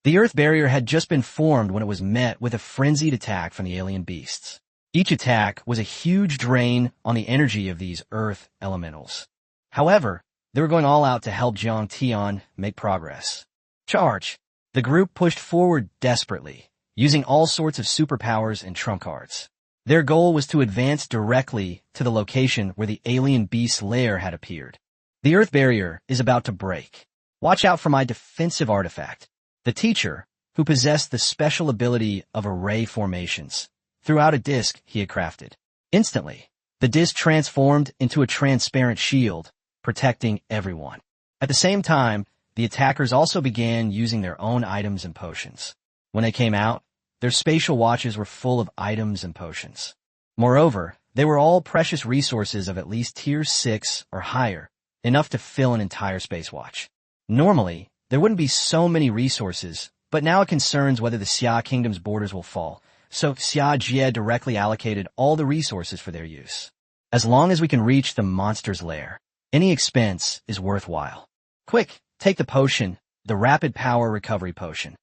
The Earth Barrier had just been formed when it was met with a frenzied attack from the alien beasts. Each attack was a huge drain on the energy of these Earth Elementals. However, they were going all out to help Jiang Tian make progress. Charge! The group pushed forward desperately, using all sorts of superpowers and trump cards. Their goal was to advance directly to the location where the alien beast's lair had appeared. The Earth Barrier is about to break. Watch out for my defensive artifact. The teacher, who possessed the special ability of array formations, threw out a disc he had crafted. Instantly, the disc transformed into a transparent shield, protecting everyone. At the same time, the attackers also began using their own items and potions. When they came out, their spatial watches were full of items and potions. Moreover, they were all precious resources of at least tier 6 or higher, enough to fill an entire space watch. Normally, there wouldn't be so many resources, but now it concerns whether the Xia Kingdom's borders will fall, so Xia Jie directly allocated all the resources for their use. As long as we can reach the monster's lair, any expense is worthwhile. Quick, take the potion, the Rapid Power Recovery Potion.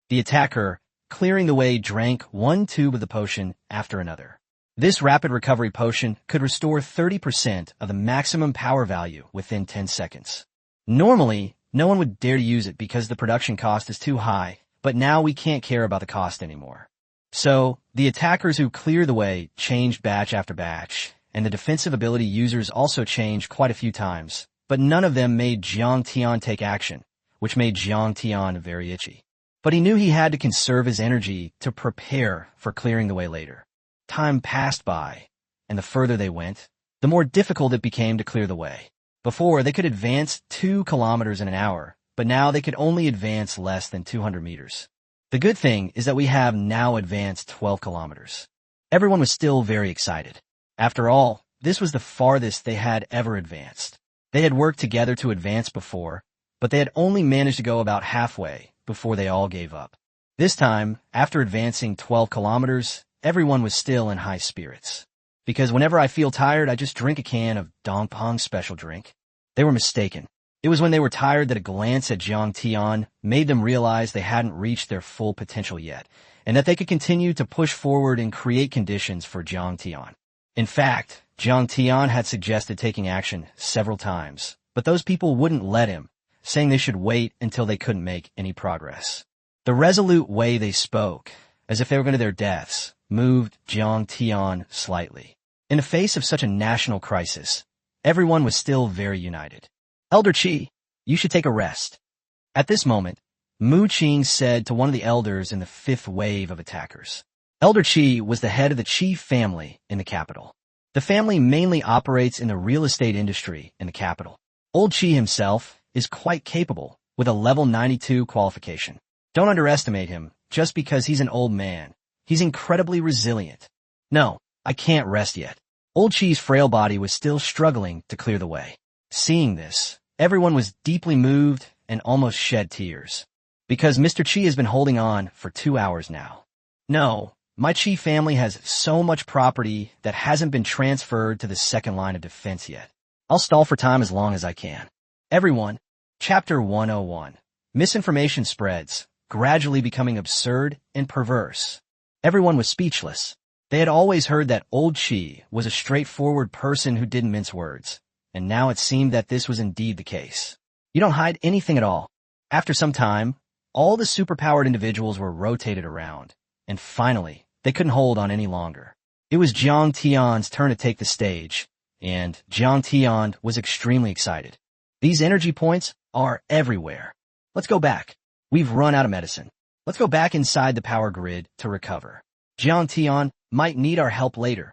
The attacker, clearing the way, drank one tube of the potion after another. This Rapid Recovery Potion could restore 30% of the maximum power value within 10 seconds. Normally, no one would dare to use it because the production cost is too high, but now we can't care about the cost anymore. So, the attackers who cleared the way changed batch after batch, and the defensive ability users also changed quite a few times, but none of them made Jiang Tian take action, which made Jiang Tian very itchy. But he knew he had to conserve his energy to prepare for clearing the way later. Time passed by, and the further they went, the more difficult it became to clear the way. Before, they could advance 2 kilometers in an hour, but now they could only advance less than 200 meters. The good thing is that we have now advanced 12 kilometers. Everyone was still very excited. After all, this was the farthest they had ever advanced. They had worked together to advance before, but they had only managed to go about halfway before they all gave up. This time, after advancing 12 kilometers, everyone was still in high spirits. Because whenever I feel tired, I just drink a can of Dongpeng special drink. They were mistaken. It was when they were tired that a glance at Jiang Tian made them realize they hadn't reached their full potential yet, and that they could continue to push forward and create conditions for Jiang Tian. In fact, Jiang Tian had suggested taking action several times, but those people wouldn't let him, saying they should wait until they couldn't make any progress. The resolute way they spoke, as if they were going to their deaths, moved Jiang Tian slightly. In the face of such a national crisis, everyone was still very united. Elder Qi, you should take a rest. At this moment, Mu Qing said to one of the elders in the 5th wave of attackers. Elder Qi was the head of the Qi family in the capital. The family mainly operates in the real estate industry in the capital. Old Qi himself is quite capable with a level 92 qualification. Don't underestimate him just because he's an old man. He's incredibly resilient. No, I can't rest yet. Old Qi's frail body was still struggling to clear the way. Seeing this, everyone was deeply moved and almost shed tears. Because Mr. Qi has been holding on for 2 hours now. No, my Qi family has so much property that hasn't been transferred to the second line of defense yet. I'll stall for time as long as I can. Everyone, Chapter 101. Misinformation spreads, gradually becoming absurd and perverse. Everyone was speechless. They had always heard that Old Qi was a straightforward person who didn't mince words, and now it seemed that this was indeed the case. You don't hide anything at all. After some time, all the superpowered individuals were rotated around, and finally, they couldn't hold on any longer. It was Jiang Tian's turn to take the stage, and Jiang Tian was extremely excited. These energy points are everywhere. Let's go back. We've run out of medicine. Let's go back inside the power grid to recover. Jiang Tian might need our help later.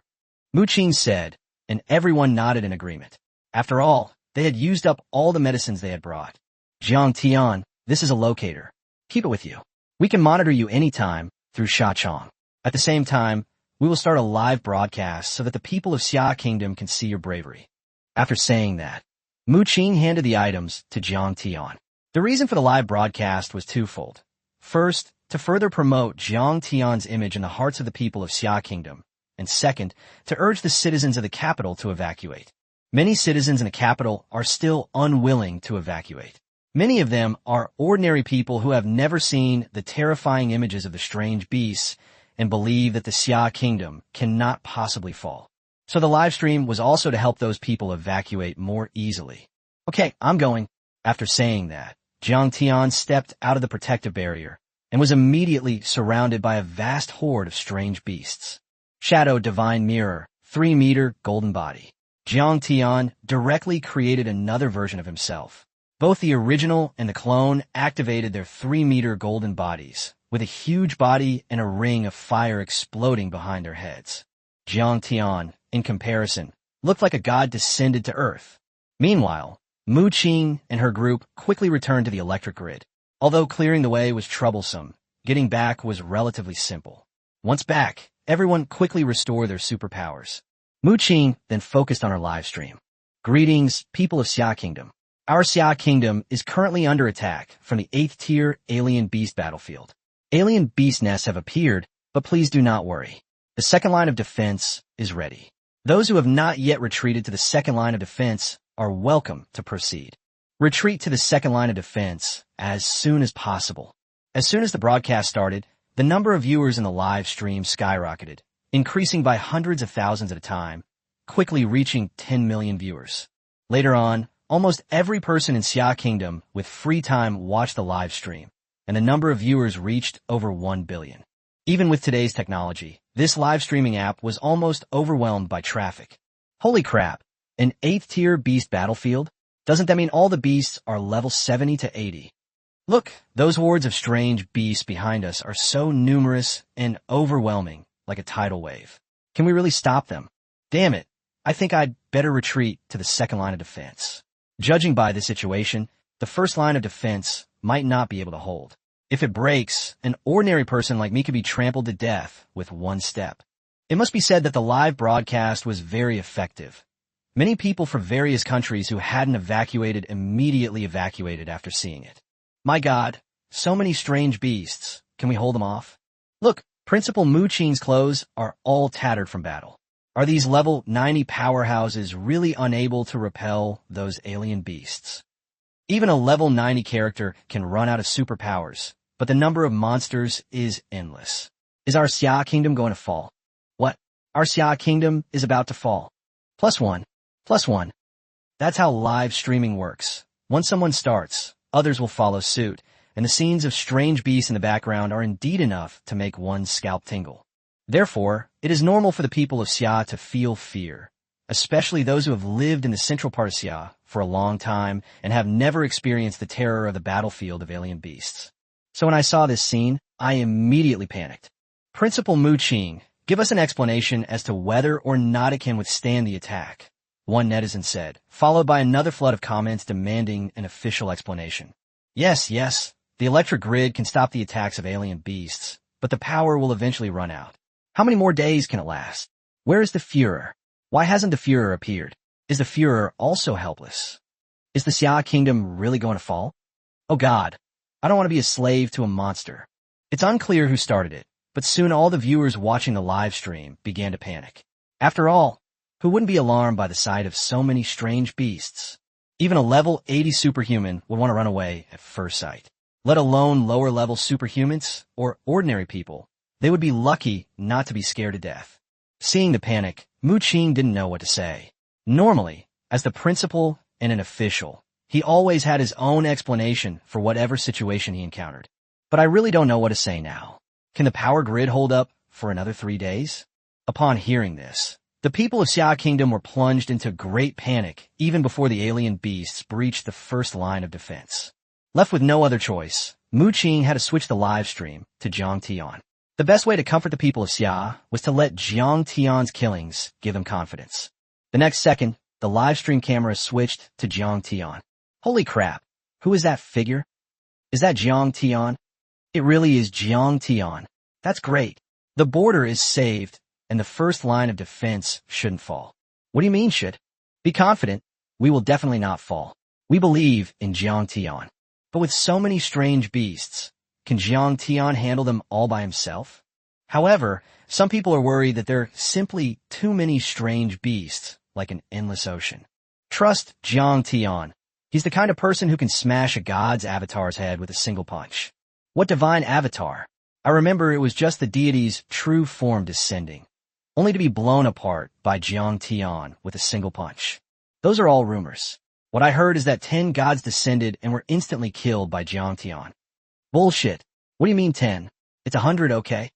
Mu Qing said, and everyone nodded in agreement. After all, they had used up all the medicines they had brought. Jiang Tian, this is a locator. Keep it with you. We can monitor you anytime through Shachong. At the same time, we will start a live broadcast so that the people of Xia Kingdom can see your bravery. After saying that, Mu Qing handed the items to Jiang Tian. The reason for the live broadcast was twofold. First, to further promote Jiang Tian's image in the hearts of the people of Xia Kingdom, and second, to urge the citizens of the capital to evacuate. Many citizens in the capital are still unwilling to evacuate. Many of them are ordinary people who have never seen the terrifying images of the strange beasts and believe that the Xia Kingdom cannot possibly fall. So the live stream was also to help those people evacuate more easily. Okay, I'm going. After saying that, Jiang Tian stepped out of the protective barrier and was immediately surrounded by a vast horde of strange beasts. Shadow Divine Mirror, 3-meter golden body. Jiang Tian directly created another version of himself. Both the original and the clone activated their 3-meter golden bodies, with a huge body and a ring of fire exploding behind their heads. Jiang Tian, in comparison, looked like a god descended to Earth. Meanwhile, Mu Qing and her group quickly returned to the electric grid. Although clearing the way was troublesome, getting back was relatively simple. Once back, everyone quickly restored their superpowers. Mu Qing then focused on her live stream. Greetings, people of Xia Kingdom. Our Xia Kingdom is currently under attack from the 8th tier alien beast battlefield. Alien beast nests have appeared, but please do not worry. The second line of defense is ready. Those who have not yet retreated to the second line of defense are welcome to proceed. Retreat to the second line of defense as soon as possible. As soon as the broadcast started, the number of viewers in the live stream skyrocketed, increasing by hundreds of thousands at a time, quickly reaching 10 million viewers. Later on, almost every person in Xia Kingdom with free time watched the live stream, and the number of viewers reached over 1 billion. Even with today's technology, this live streaming app was almost overwhelmed by traffic. Holy crap, an 8th tier beast battlefield? Doesn't that mean all the beasts are level 70 to 80? Look, those hordes of strange beasts behind us are so numerous and overwhelming, like a tidal wave. Can we really stop them? Damn it, I think I'd better retreat to the second line of defense. Judging by the situation, the first line of defense might not be able to hold. If it breaks, an ordinary person like me could be trampled to death with one step. It must be said that the live broadcast was very effective. Many people from various countries who hadn't evacuated immediately evacuated after seeing it. My God, so many strange beasts. Can we hold them off? Look, Principal Mu Qing's clothes are all tattered from battle. Are these level 90 powerhouses really unable to repel those alien beasts? Even a level 90 character can run out of superpowers, but the number of monsters is endless. Is our Xia Kingdom going to fall? What? Our Xia Kingdom is about to fall. +1. +1. That's how live streaming works. Once someone starts, others will follow suit, and the scenes of strange beasts in the background are indeed enough to make one's scalp tingle. Therefore, it is normal for the people of Xia to feel fear, especially those who have lived in the central part of Xia for a long time and have never experienced the terror of the battlefield of alien beasts. So when I saw this scene, I immediately panicked. Principal Mu Qing, give us an explanation as to whether or not it can withstand the attack, one netizen said, followed by another flood of comments demanding an official explanation. Yes, the electric grid can stop the attacks of alien beasts, but the power will eventually run out. How many more days can it last? Where is the Führer? Why hasn't the Führer appeared? Is the Führer also helpless? Is the Xia Kingdom really going to fall? Oh God, I don't want to be a slave to a monster. It's unclear who started it, but soon all the viewers watching the live stream began to panic. After all, who wouldn't be alarmed by the sight of so many strange beasts? Even a level 80 superhuman would want to run away at first sight. Let alone lower-level superhumans or ordinary people. They would be lucky not to be scared to death. Seeing the panic, Mu Qing didn't know what to say. Normally, as the principal and an official, he always had his own explanation for whatever situation he encountered. But I really don't know what to say now. Can the power grid hold up for another 3 days? Upon hearing this, the people of Xia Kingdom were plunged into great panic even before the alien beasts breached the first line of defense. Left with no other choice, Mu Qing had to switch the live stream to Jiang Tian. The best way to comfort the people of Xia was to let Jiang Tian's killings give them confidence. The next second, the live stream camera switched to Jiang Tian. Holy crap, who is that figure? Is that Jiang Tian? It really is Jiang Tian. That's great. The border is saved, and the first line of defense shouldn't fall. What do you mean should? Be confident. We will definitely not fall. We believe in Jiang Tian. But with so many strange beasts, can Jiang Tian handle them all by himself? However, some people are worried that there are simply too many strange beasts, like an endless ocean. Trust Jiang Tian. He's the kind of person who can smash a god's avatar's head with a single punch. What divine avatar? I remember it was just the deity's true form descending, only to be blown apart by Jiang Tian with a single punch. Those are all rumors. What I heard is that 10 gods descended and were instantly killed by Jiang Tian. Bullshit. What do you mean 10? It's 100, okay?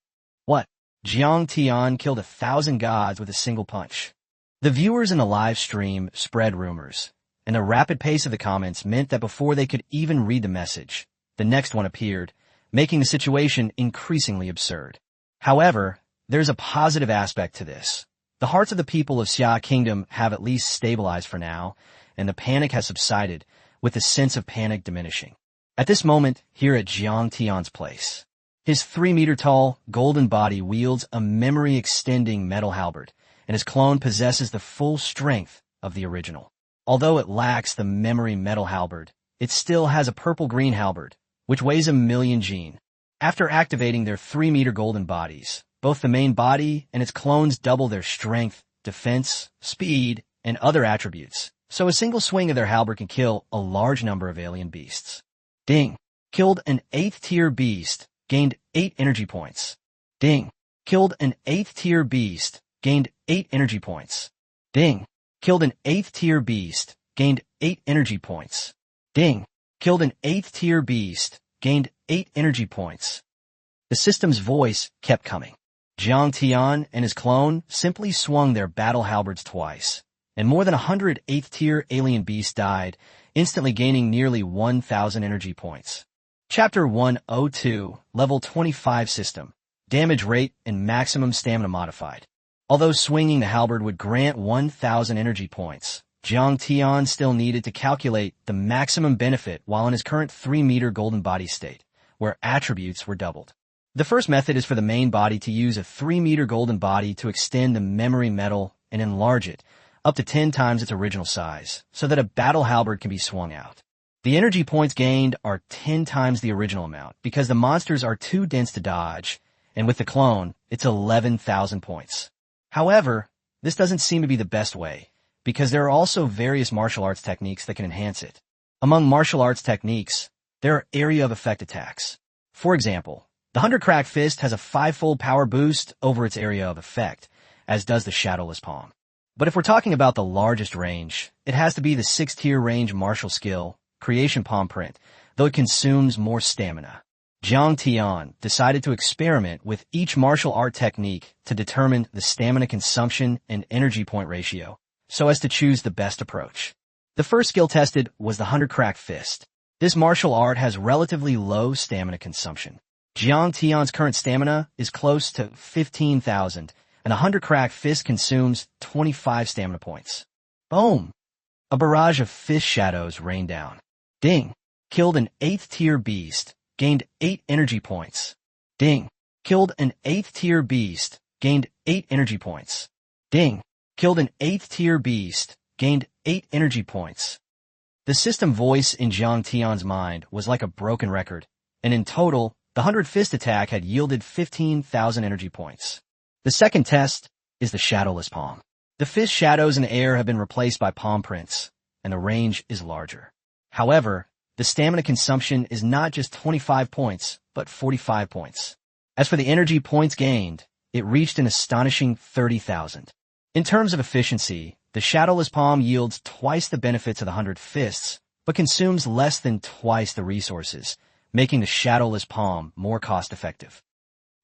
What? Jiang Tian killed 1,000 gods with a single punch. The viewers in the live stream spread rumors, and the rapid pace of the comments meant that before they could even read the message, the next one appeared, making the situation increasingly absurd. However, there's a positive aspect to this. The hearts of the people of Xia Kingdom have at least stabilized for now, and the panic has subsided, with the sense of panic diminishing. At this moment, here at Jiang Tian's place, his 3-meter-tall, golden body wields a memory-extending metal halberd, and his clone possesses the full strength of the original. Although it lacks the memory metal halberd, it still has a purple-green halberd, which weighs 1,000,000 Jin. After activating their 3-meter golden bodies, both the main body and its clones double their strength, defense, speed, and other attributes, so a single swing of their halberd can kill a large number of alien beasts. Ding. Killed an 8th-tier beast, gained 8 energy points. Ding. Killed an 8th-tier beast, gained 8 energy points. Ding. Killed an 8th-tier beast, gained 8 energy points. Ding. Killed an 8th-tier beast, gained 8 energy points. The system's voice kept coming. Jiang Tian and his clone simply swung their battle halberds twice, and more than 100 8th-tier alien beasts died, instantly gaining nearly 1,000 energy points. Chapter 102, Level 25 System, Damage Rate and Maximum Stamina Modified. Although swinging the halberd would grant 1,000 energy points, Jiang Tian still needed to calculate the maximum benefit while in his current 3-meter golden body state, where attributes were doubled. The first method is for the main body to use a 3-meter golden body to extend the memory metal and enlarge it up to 10 times its original size, so that a battle halberd can be swung out. The energy points gained are 10 times the original amount, because the monsters are too dense to dodge, and with the clone, it's 11,000 points. However, this doesn't seem to be the best way, because there are also various martial arts techniques that can enhance it. Among martial arts techniques, there are area of effect attacks. For example, the 100-crack fist has a 5-fold power boost over its area of effect, as does the shadowless palm. But if we're talking about the largest range, it has to be the 6th-tier range martial skill, Creation Palm Print, though it consumes more stamina. Jiang Tian decided to experiment with each martial art technique to determine the stamina consumption and energy point ratio, so as to choose the best approach. The first skill tested was the 100-crack fist. This martial art has relatively low stamina consumption. Jiang Tian's current stamina is close to 15,000, and a 100 crack fist consumes 25 stamina points. Boom! A barrage of fist shadows rained down. Ding! Killed an 8th tier beast, gained 8 energy points. Ding! Killed an 8th tier beast, gained 8 energy points. Ding! Killed an 8th tier beast, gained 8 energy points. The system voice in Jiang Tian's mind was like a broken record, and in total, the 100 fist attack had yielded 15,000 energy points. The second test is the shadowless palm. The fist shadows in the air have been replaced by palm prints, and the range is larger. However, the stamina consumption is not just 25 points, but 45 points. As for the energy points gained, it reached an astonishing 30,000. In terms of efficiency, the shadowless palm yields twice the benefits of the 100 fists, but consumes less than twice the resources, making the shadowless palm more cost-effective.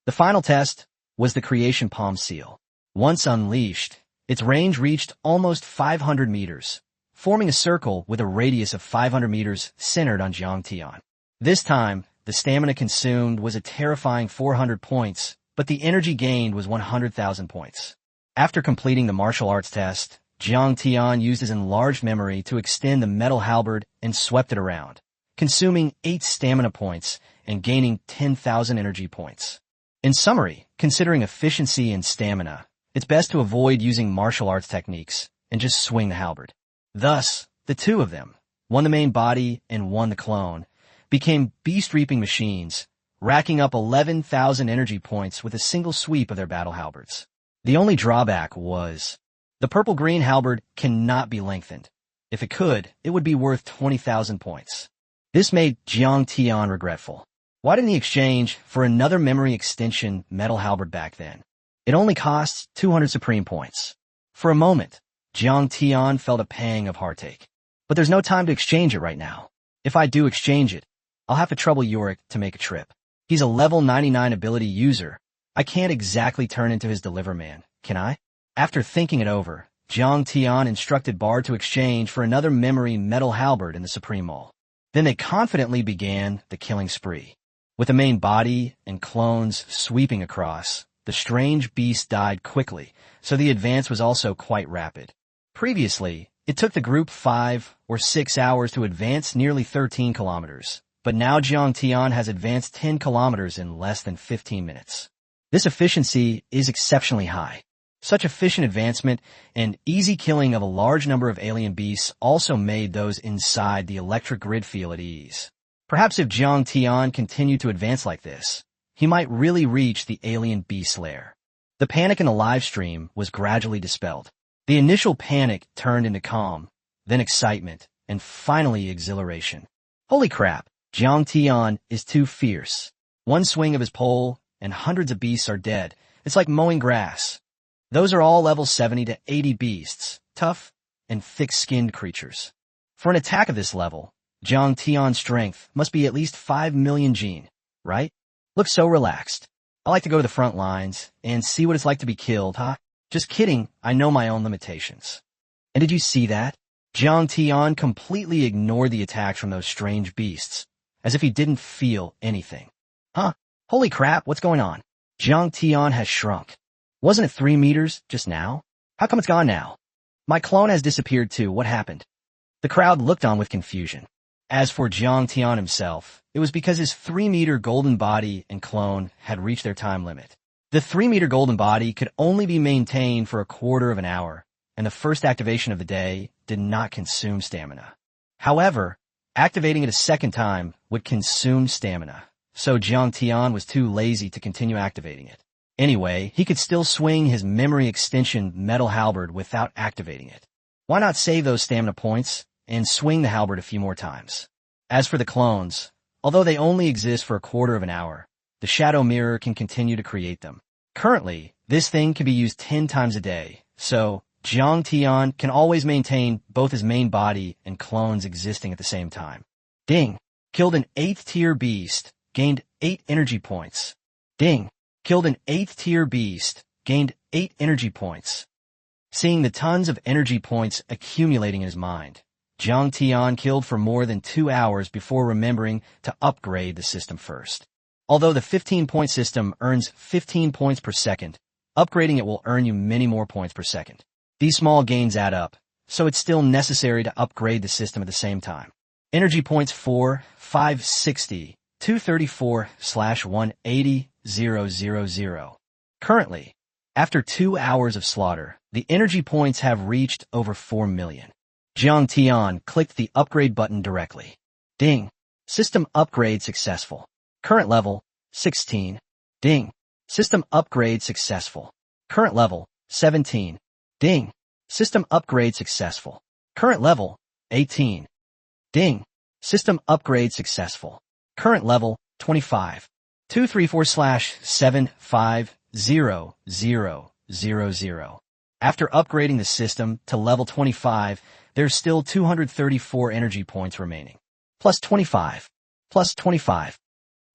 The final test was the creation palm seal. Once unleashed, its range reached almost 500 meters, forming a circle with a radius of 500 meters centered on Jiang Tian. This time, the stamina consumed was a terrifying 400 points, but the energy gained was 100,000 points. After completing the martial arts test, Jiang Tian used his enlarged memory to extend the metal halberd and swept it around, consuming 8 stamina points and gaining 10,000 energy points. In summary, considering efficiency and stamina, it's best to avoid using martial arts techniques and just swing the halberd. Thus, the two of them, one the main body and one the clone, became beast-reaping machines, racking up 11,000 energy points with a single sweep of their battle halberds. The only drawback was the purple-green halberd cannot be lengthened. If it could, it would be worth 20,000 points. This made Jiang Tian regretful. Why didn't he exchange for another memory extension metal halberd back then? It only costs 200 supreme points. For a moment, Jiang Tian felt a pang of heartache. But there's no time to exchange it right now. If I do exchange it, I'll have to trouble Yorick to make a trip. He's a level 99 ability user. I can't exactly turn into his deliver man, can I? After thinking it over, Jiang Tian instructed Bard to exchange for another memory metal halberd in the Supreme Mall. Then they confidently began the killing spree. With the main body and clones sweeping across, the strange beast died quickly, so the advance was also quite rapid. Previously, it took the group 5 or 6 hours to advance nearly 13 kilometers, but now Jiang Tian has advanced 10 kilometers in less than 15 minutes. This efficiency is exceptionally high. Such efficient advancement and easy killing of a large number of alien beasts also made those inside the electric grid feel at ease. Perhaps if Jiang Tian continued to advance like this, he might really reach the alien beast lair. The panic in the live stream was gradually dispelled. The initial panic turned into calm, then excitement, and finally exhilaration. Holy crap, Jiang Tian is too fierce. One swing of his pole, and hundreds of beasts are dead. It's like mowing grass. Those are all level 70 to 80 beasts, tough and thick-skinned creatures. For an attack of this level, Jiang Tian's strength must be at least 5 million gene, right? Looks so relaxed. I like to go to the front lines and see what it's like to be killed, huh? Just kidding, I know my own limitations. And did you see that? Jiang Tian completely ignored the attacks from those strange beasts, as if he didn't feel anything. Huh? Holy crap, what's going on? Jiang Tian has shrunk. Wasn't it 3 meters just now? How come it's gone now? My clone has disappeared too. What happened? The crowd looked on with confusion. As for Jiang Tian himself, it was because his 3-meter golden body and clone had reached their time limit. The 3-meter golden body could only be maintained for a quarter of an hour, and the first activation of the day did not consume stamina. However, activating it a second time would consume stamina, so Jiang Tian was too lazy to continue activating it. Anyway, he could still swing his memory extension metal halberd without activating it. Why not save those stamina points and swing the halberd a few more times? As for the clones, although they only exist for a quarter of an hour, the shadow mirror can continue to create them. Currently, this thing can be used 10 times a day, so Jiang Tian can always maintain both his main body and clones existing at the same time. Ding! Killed an 8th tier beast, gained 8 energy points. Ding! Killed an 8th tier beast, gained 8 energy points. Seeing the tons of energy points accumulating in his mind, Jiang Tian killed for more than 2 hours before remembering to upgrade the system first. Although the 15-point system earns 15 points per second, upgrading it will earn you many more points per second. These small gains add up, so it's still necessary to upgrade the system at the same time. Energy points 4, 560, 234/180, 000. Currently, after 2 hours of slaughter, the energy points have reached over 4 million. Jiang Tian clicked the upgrade button directly. Ding. System upgrade successful. Current level, 16. Ding. System upgrade successful. Current level, 17. Ding. System upgrade successful. Current level, 18. Ding. System upgrade successful. Current level, 25. 234/7500000. After upgrading the system to level 25, there's still 234 energy points remaining. Plus 25. Plus 25.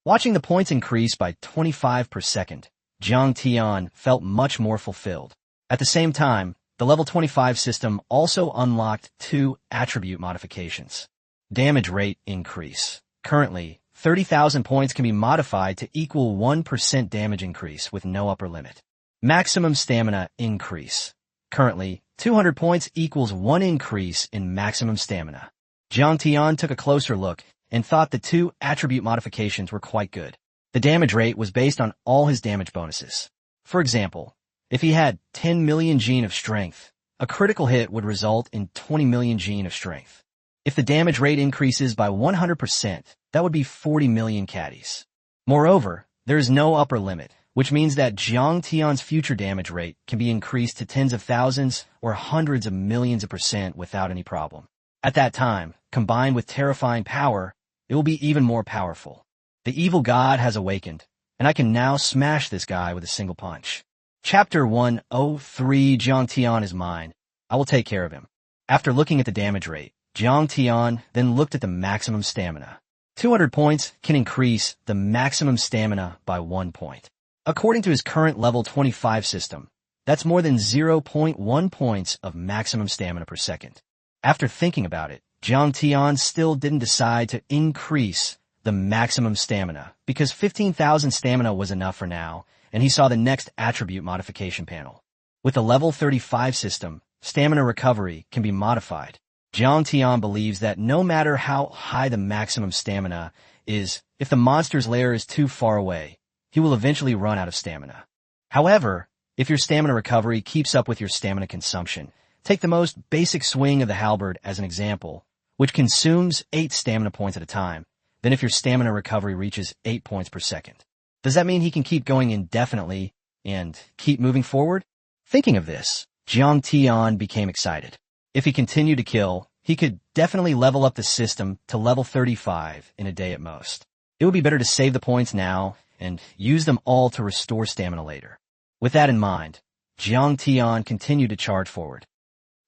Watching the points increase by 25 per second, Jiang Tian felt much more fulfilled. At the same time, the level 25 system also unlocked 2 attribute modifications. Damage rate increase. Currently, 30,000 points can be modified to equal 1% damage increase with no upper limit. Maximum stamina increase. Currently, 200 points equals 1 increase in maximum stamina. Jiang Tian took a closer look and thought the 2 attribute modifications were quite good. The damage rate was based on all his damage bonuses. For example, if he had 10 million gene of strength, a critical hit would result in 20 million gene of strength. If the damage rate increases by 100%, that would be 40 million caddies. Moreover, there is no upper limit, which means that Jiang Tian's future damage rate can be increased to tens of thousands or hundreds of millions of percent without any problem. At that time, combined with terrifying power, it will be even more powerful. The evil god has awakened, and I can now smash this guy with a single punch. Chapter 103. Jiang Tian is mine. I will take care of him. After looking at the damage rate, Jiang Tian then looked at the maximum stamina. 200 points can increase the maximum stamina by 1 point. According to his current level 25 system, that's more than 0.1 points of maximum stamina per second. After thinking about it, Jiang Tian still didn't decide to increase the maximum stamina because 15,000 stamina was enough for now, and he saw the next attribute modification panel. With the level 35 system, stamina recovery can be modified. Jiang Tian believes that no matter how high the maximum stamina is, if the monster's lair is too far away, he will eventually run out of stamina. However, if your stamina recovery keeps up with your stamina consumption, take the most basic swing of the halberd as an example, which consumes 8 stamina points at a time, then if your stamina recovery reaches 8 points per second. Does that mean he can keep going indefinitely and keep moving forward? Thinking of this, Jiang Tian became excited. If he continued to kill, he could definitely level up the system to level 35 in a day at most. It would be better to save the points now and use them all to restore stamina later. With that in mind, Jiang Tian continued to charge forward.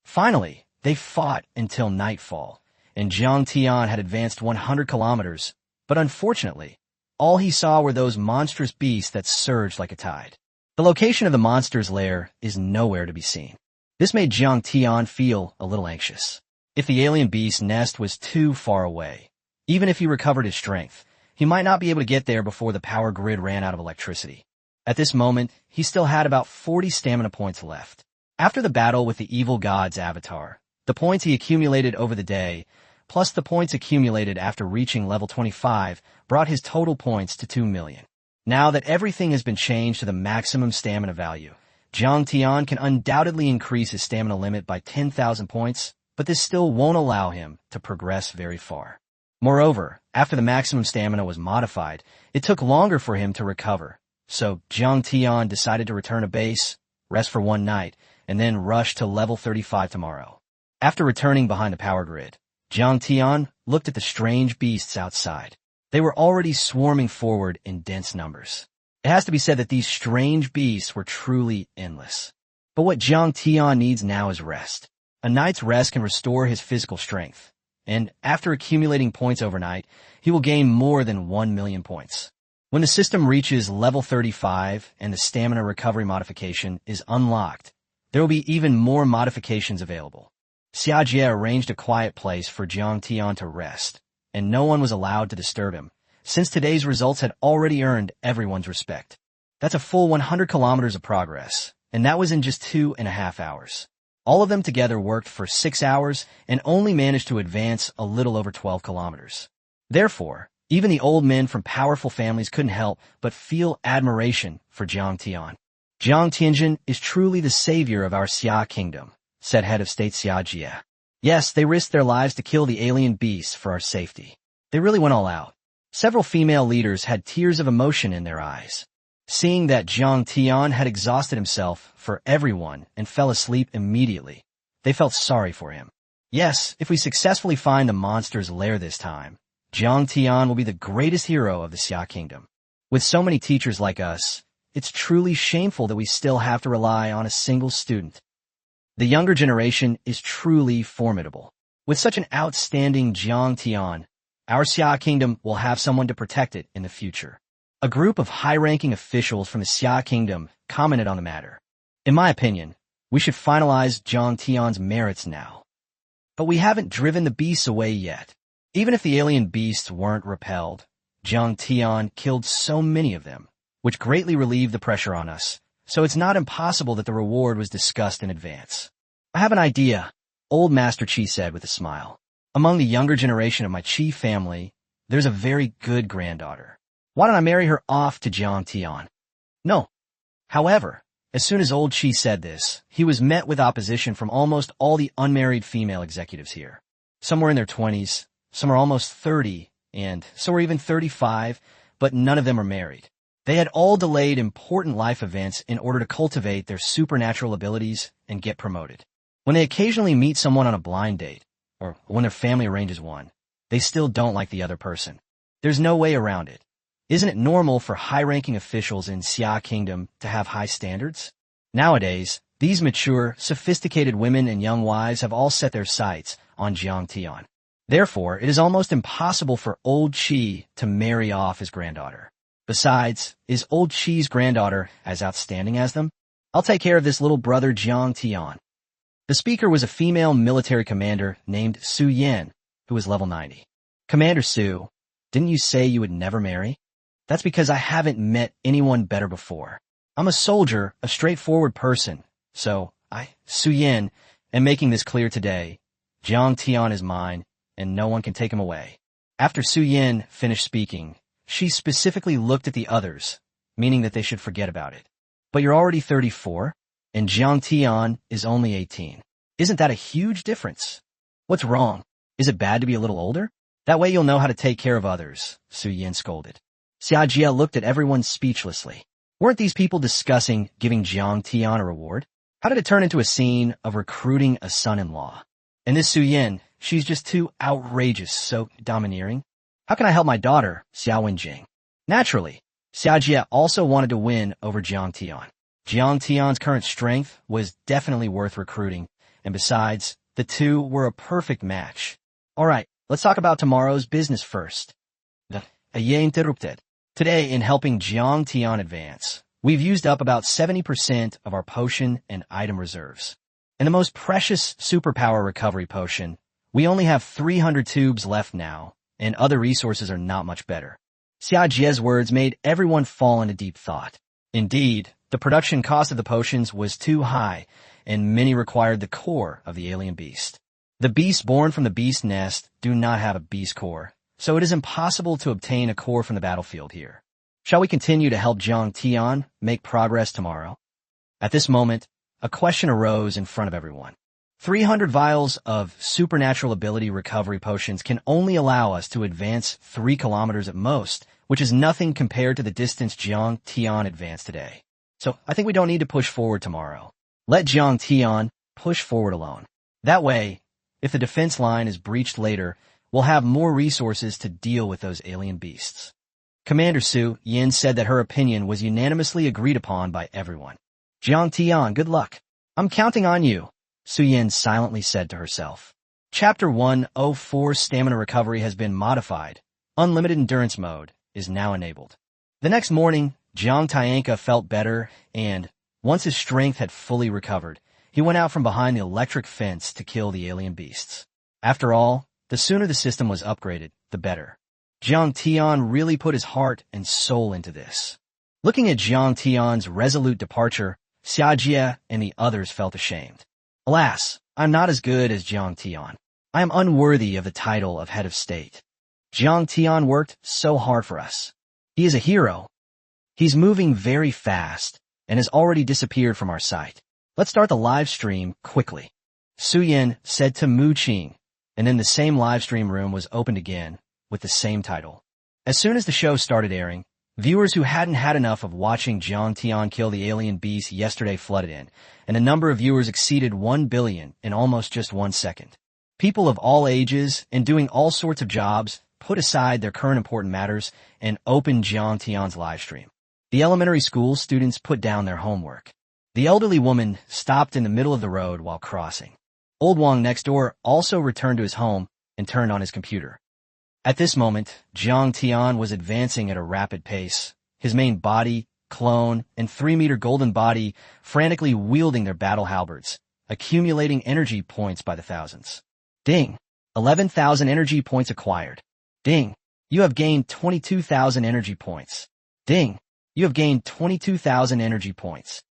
Finally, they fought until nightfall, and Jiang Tian had advanced 100 kilometers, but unfortunately, all he saw were those monstrous beasts that surged like a tide. The location of the monster's lair is nowhere to be seen. This made Jiang Tian feel a little anxious. If the alien beast's nest was too far away, even if he recovered his strength, he might not be able to get there before the power grid ran out of electricity. At this moment, he still had about 40 stamina points left. After the battle with the evil god's avatar, the points he accumulated over the day, plus the points accumulated after reaching level 25, brought his total points to 2 million. Now that everything has been changed to the maximum stamina value, Jiang Tian can undoubtedly increase his stamina limit by 10,000 points, but this still won't allow him to progress very far. Moreover, after the maximum stamina was modified, it took longer for him to recover, so Jiang Tian decided to return to base, rest for one night, and then rush to level 35 tomorrow. After returning behind the power grid, Jiang Tian looked at the strange beasts outside. They were already swarming forward in dense numbers. It has to be said that these strange beasts were truly endless. But what Jiang Tian needs now is rest. A night's rest can restore his physical strength, and after accumulating points overnight, he will gain more than 1 million points. When the system reaches level 35 and the stamina recovery modification is unlocked, there will be even more modifications available. Xiajie arranged a quiet place for Jiang Tian to rest, and no one was allowed to disturb him, since today's results had already earned everyone's respect. That's a full 100 kilometers of progress, and that was in just 2.5 hours. All of them together worked for 6 hours and only managed to advance a little over 12 kilometers. Therefore, even the old men from powerful families couldn't help but feel admiration for Jiang Tian. Jiang Tianjin is truly the savior of our Xia kingdom, said head of state Xia Jie. Yes, they risked their lives to kill the alien beasts for our safety. They really went all out. Several female leaders had tears of emotion in their eyes. Seeing that Jiang Tian had exhausted himself for everyone and fell asleep immediately, they felt sorry for him. Yes, if we successfully find the monster's lair this time, Jiang Tian will be the greatest hero of the Xia kingdom. With so many teachers like us, it's truly shameful that we still have to rely on a single student. The younger generation is truly formidable. With such an outstanding Jiang Tian, our Xia kingdom will have someone to protect it in the future. A group of high-ranking officials from the Xia kingdom commented on the matter. In my opinion, we should finalize Jiang Tian's merits now. But we haven't driven the beasts away yet. Even if the alien beasts weren't repelled, Jiang Tian killed so many of them, which greatly relieved the pressure on us, so it's not impossible that the reward was discussed in advance. I have an idea, old Master Qi said with a smile. Among the younger generation of my Qi family, there's a very good granddaughter. Why don't I marry her off to Jiang Tian? No. However, as soon as old Qi said this, he was met with opposition from almost all the unmarried female executives here. Some were in their 20s, some are almost 30, and so are even 35, but none of them are married. They had all delayed important life events in order to cultivate their supernatural abilities and get promoted. When they occasionally meet someone on a blind date, or when their family arranges one, they still don't like the other person. There's no way around it. Isn't it normal for high-ranking officials in Xia Kingdom to have high standards? Nowadays, these mature, sophisticated women and young wives have all set their sights on Jiang Tian. Therefore, it is almost impossible for old Qi to marry off his granddaughter. Besides, is old Qi's granddaughter as outstanding as them? I'll take care of this little brother Jiang Tian. The speaker was a female military commander named Su Yan, who was level 90. Commander Su, didn't you say you would never marry? That's because I haven't met anyone better before. I'm a soldier, a straightforward person, so Su Yan, am making this clear today. Jiang Tian is mine, and no one can take him away. After Su Yan finished speaking, she specifically looked at the others, meaning that they should forget about it. But you're already 34, and Jiang Tian is only 18. Isn't that a huge difference? What's wrong? Is it bad to be a little older? That way you'll know how to take care of others, Su Yan scolded. Xia Jie looked at everyone speechlessly. Weren't these people discussing giving Jiang Tian a reward? How did it turn into a scene of recruiting a son-in-law? And this Su Yan, she's just too outrageous, so domineering. How can I help my daughter, Xiao Wenjing? Naturally, Xia Jie also wanted to win over Jiang Tian. Jiang Tian's current strength was definitely worth recruiting, and besides, the two were a perfect match. All right, let's talk about tomorrow's business first. Ye interrupted. Today, in helping Jiang Tian advance, we've used up about 70% of our potion and item reserves. And the most precious superpower recovery potion, we only have 300 tubes left now, and other resources are not much better. Xia Jie's words made everyone fall into deep thought. Indeed, the production cost of the potions was too high, and many required the core of the alien beast. The beasts born from the beast nest do not have a beast core, so it is impossible to obtain a core from the battlefield here. Shall we continue to help Jiang Tian make progress tomorrow? At this moment, a question arose in front of everyone. 300 vials of supernatural ability recovery potions can only allow us to advance 3 kilometers at most, which is nothing compared to the distance Jiang Tian advanced today. So I think we don't need to push forward tomorrow. Let Jiang Tian push forward alone. That way, if the defense line is breached later, we'll have more resources to deal with those alien beasts. Commander Su Yan said that her opinion was unanimously agreed upon by everyone. Jiang Tian, good luck. I'm counting on you, Su Yan silently said to herself. Chapter 104 Stamina Recovery has been modified. Unlimited Endurance Mode is now enabled. The next morning, Jiang Tianka felt better, and, once his strength had fully recovered, he went out from behind the electric fence to kill the alien beasts. After all, the sooner the system was upgraded, the better. Jiang Tian really put his heart and soul into this. Looking at Jiang Tian's resolute departure, Xia Jie and the others felt ashamed. Alas, I'm not as good as Jiang Tian. I am unworthy of the title of head of state. Jiang Tian worked so hard for us. He is a hero. He's moving very fast and has already disappeared from our sight. Let's start the live stream quickly. Su Yan said to Mu Qing, and then the same live stream room was opened again with the same title. As soon as the show started airing, viewers who hadn't had enough of watching Jiang Tian kill the alien beast yesterday flooded in, and the number of viewers exceeded 1 billion in almost just 1 second. People of all ages and doing all sorts of jobs put aside their current important matters and opened Jiang Tian's live stream. The elementary school students put down their homework. The elderly woman stopped in the middle of the road while crossing. Old Wang next door also returned to his home and turned on his computer. At this moment, Jiang Tian was advancing at a rapid pace, his main body, clone, and 3-meter golden body frantically wielding their battle halberds, accumulating energy points by the thousands. Ding! 11,000 energy points acquired. Ding! You have gained 22,000 energy points. Ding! You have gained 22,000 energy points.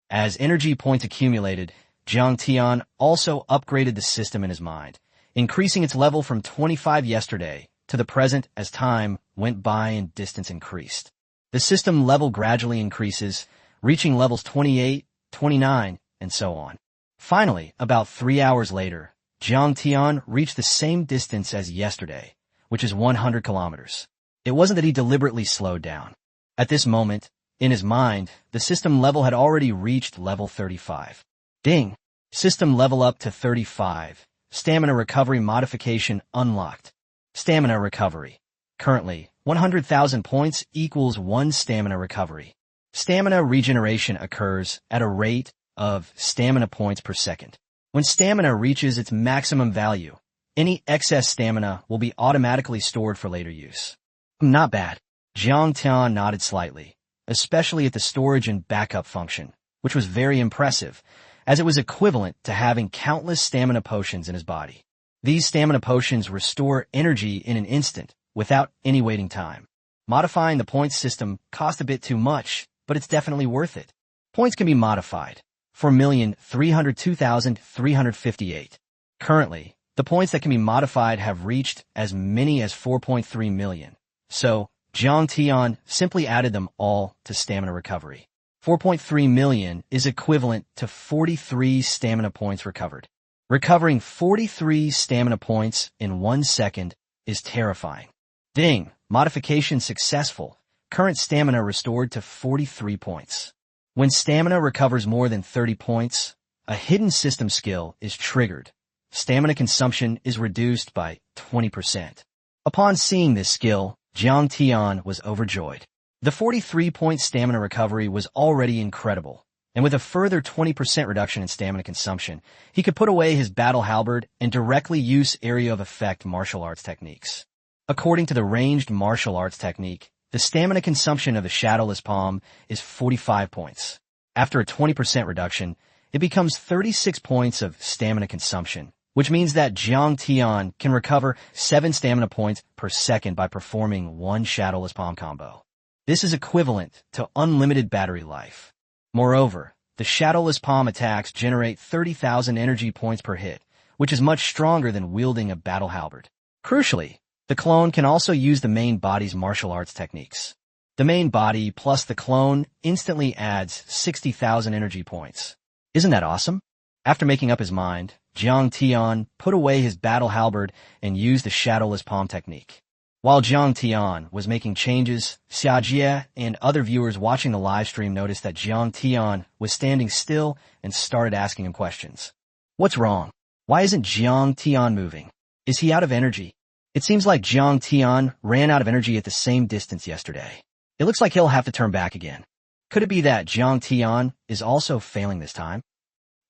As energy points accumulated, Jiang Tian also upgraded the system in his mind, increasing its level from 25 yesterday to the present as time went by and distance increased. The system level gradually increases, reaching levels 28, 29, and so on. Finally, about 3 hours later, Jiang Tian reached the same distance as yesterday, which is 100 kilometers. It wasn't that he deliberately slowed down. At this moment, in his mind, the system level had already reached level 35. Ding! System level up to 35. Stamina recovery modification unlocked. Stamina recovery. Currently, 100,000 points equals 1 stamina recovery. Stamina regeneration occurs at a rate of stamina points per second. When stamina reaches its maximum value, any excess stamina will be automatically stored for later use. Not bad. Jiang Tian nodded slightly, especially at the storage and backup function, which was very impressive, as it was equivalent to having countless stamina potions in his body. These stamina potions restore energy in an instant, without any waiting time. Modifying the points system cost a bit too much, but it's definitely worth it. Points can be modified. 4,302,358. Currently, the points that can be modified have reached as many as 4.3 million. So, Jiang Tian simply added them all to stamina recovery. 4.3 million is equivalent to 43 stamina points recovered. Recovering 43 stamina points in 1 second is terrifying. Ding! Modification successful. Current stamina restored to 43 points. When stamina recovers more than 30 points, a hidden system skill is triggered. Stamina consumption is reduced by 20%. Upon seeing this skill, Jiang Tian was overjoyed. The 43-point stamina recovery was already incredible, and with a further 20% reduction in stamina consumption, he could put away his battle halberd and directly use area of effect martial arts techniques. According to the ranged martial arts technique, the stamina consumption of the Shadowless Palm is 45 points. After a 20% reduction, it becomes 36 points of stamina consumption, which means that Jiang Tian can recover 7 stamina points per second by performing 1 Shadowless Palm combo. This is equivalent to unlimited battery life. Moreover, the Shadowless Palm attacks generate 30,000 energy points per hit, which is much stronger than wielding a battle halberd. Crucially, the clone can also use the main body's martial arts techniques. The main body plus the clone instantly adds 60,000 energy points. Isn't that awesome? After making up his mind, Jiang Tian put away his battle halberd and used the Shadowless Palm technique. While Jiang Tian was making changes, Xia Jie and other viewers watching the live stream noticed that Jiang Tian was standing still and started asking him questions. What's wrong? Why isn't Jiang Tian moving? Is he out of energy? It seems like Jiang Tian ran out of energy at the same distance yesterday. It looks like he'll have to turn back again. Could it be that Jiang Tian is also failing this time?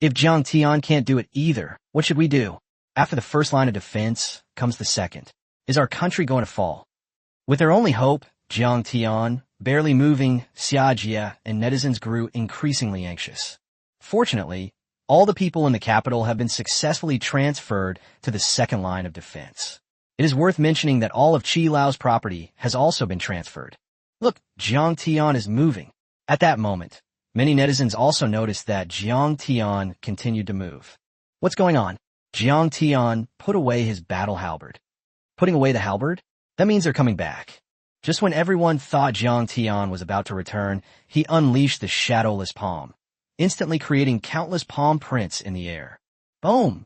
If Jiang Tian can't do it either, what should we do? After the first line of defense comes the second. Is our country going to fall? With their only hope, Jiang Tian, barely moving, Xia Jie, and netizens grew increasingly anxious. Fortunately, all the people in the capital have been successfully transferred to the second line of defense. It is worth mentioning that all of Qi Lao's property has also been transferred. Look, Jiang Tian is moving. At that moment, many netizens also noticed that Jiang Tian continued to move. What's going on? Jiang Tian put away his battle halberd. Putting away the halberd? That means they're coming back. Just when everyone thought Jiang Tian was about to return, he unleashed the shadowless palm, instantly creating countless palm prints in the air. Boom!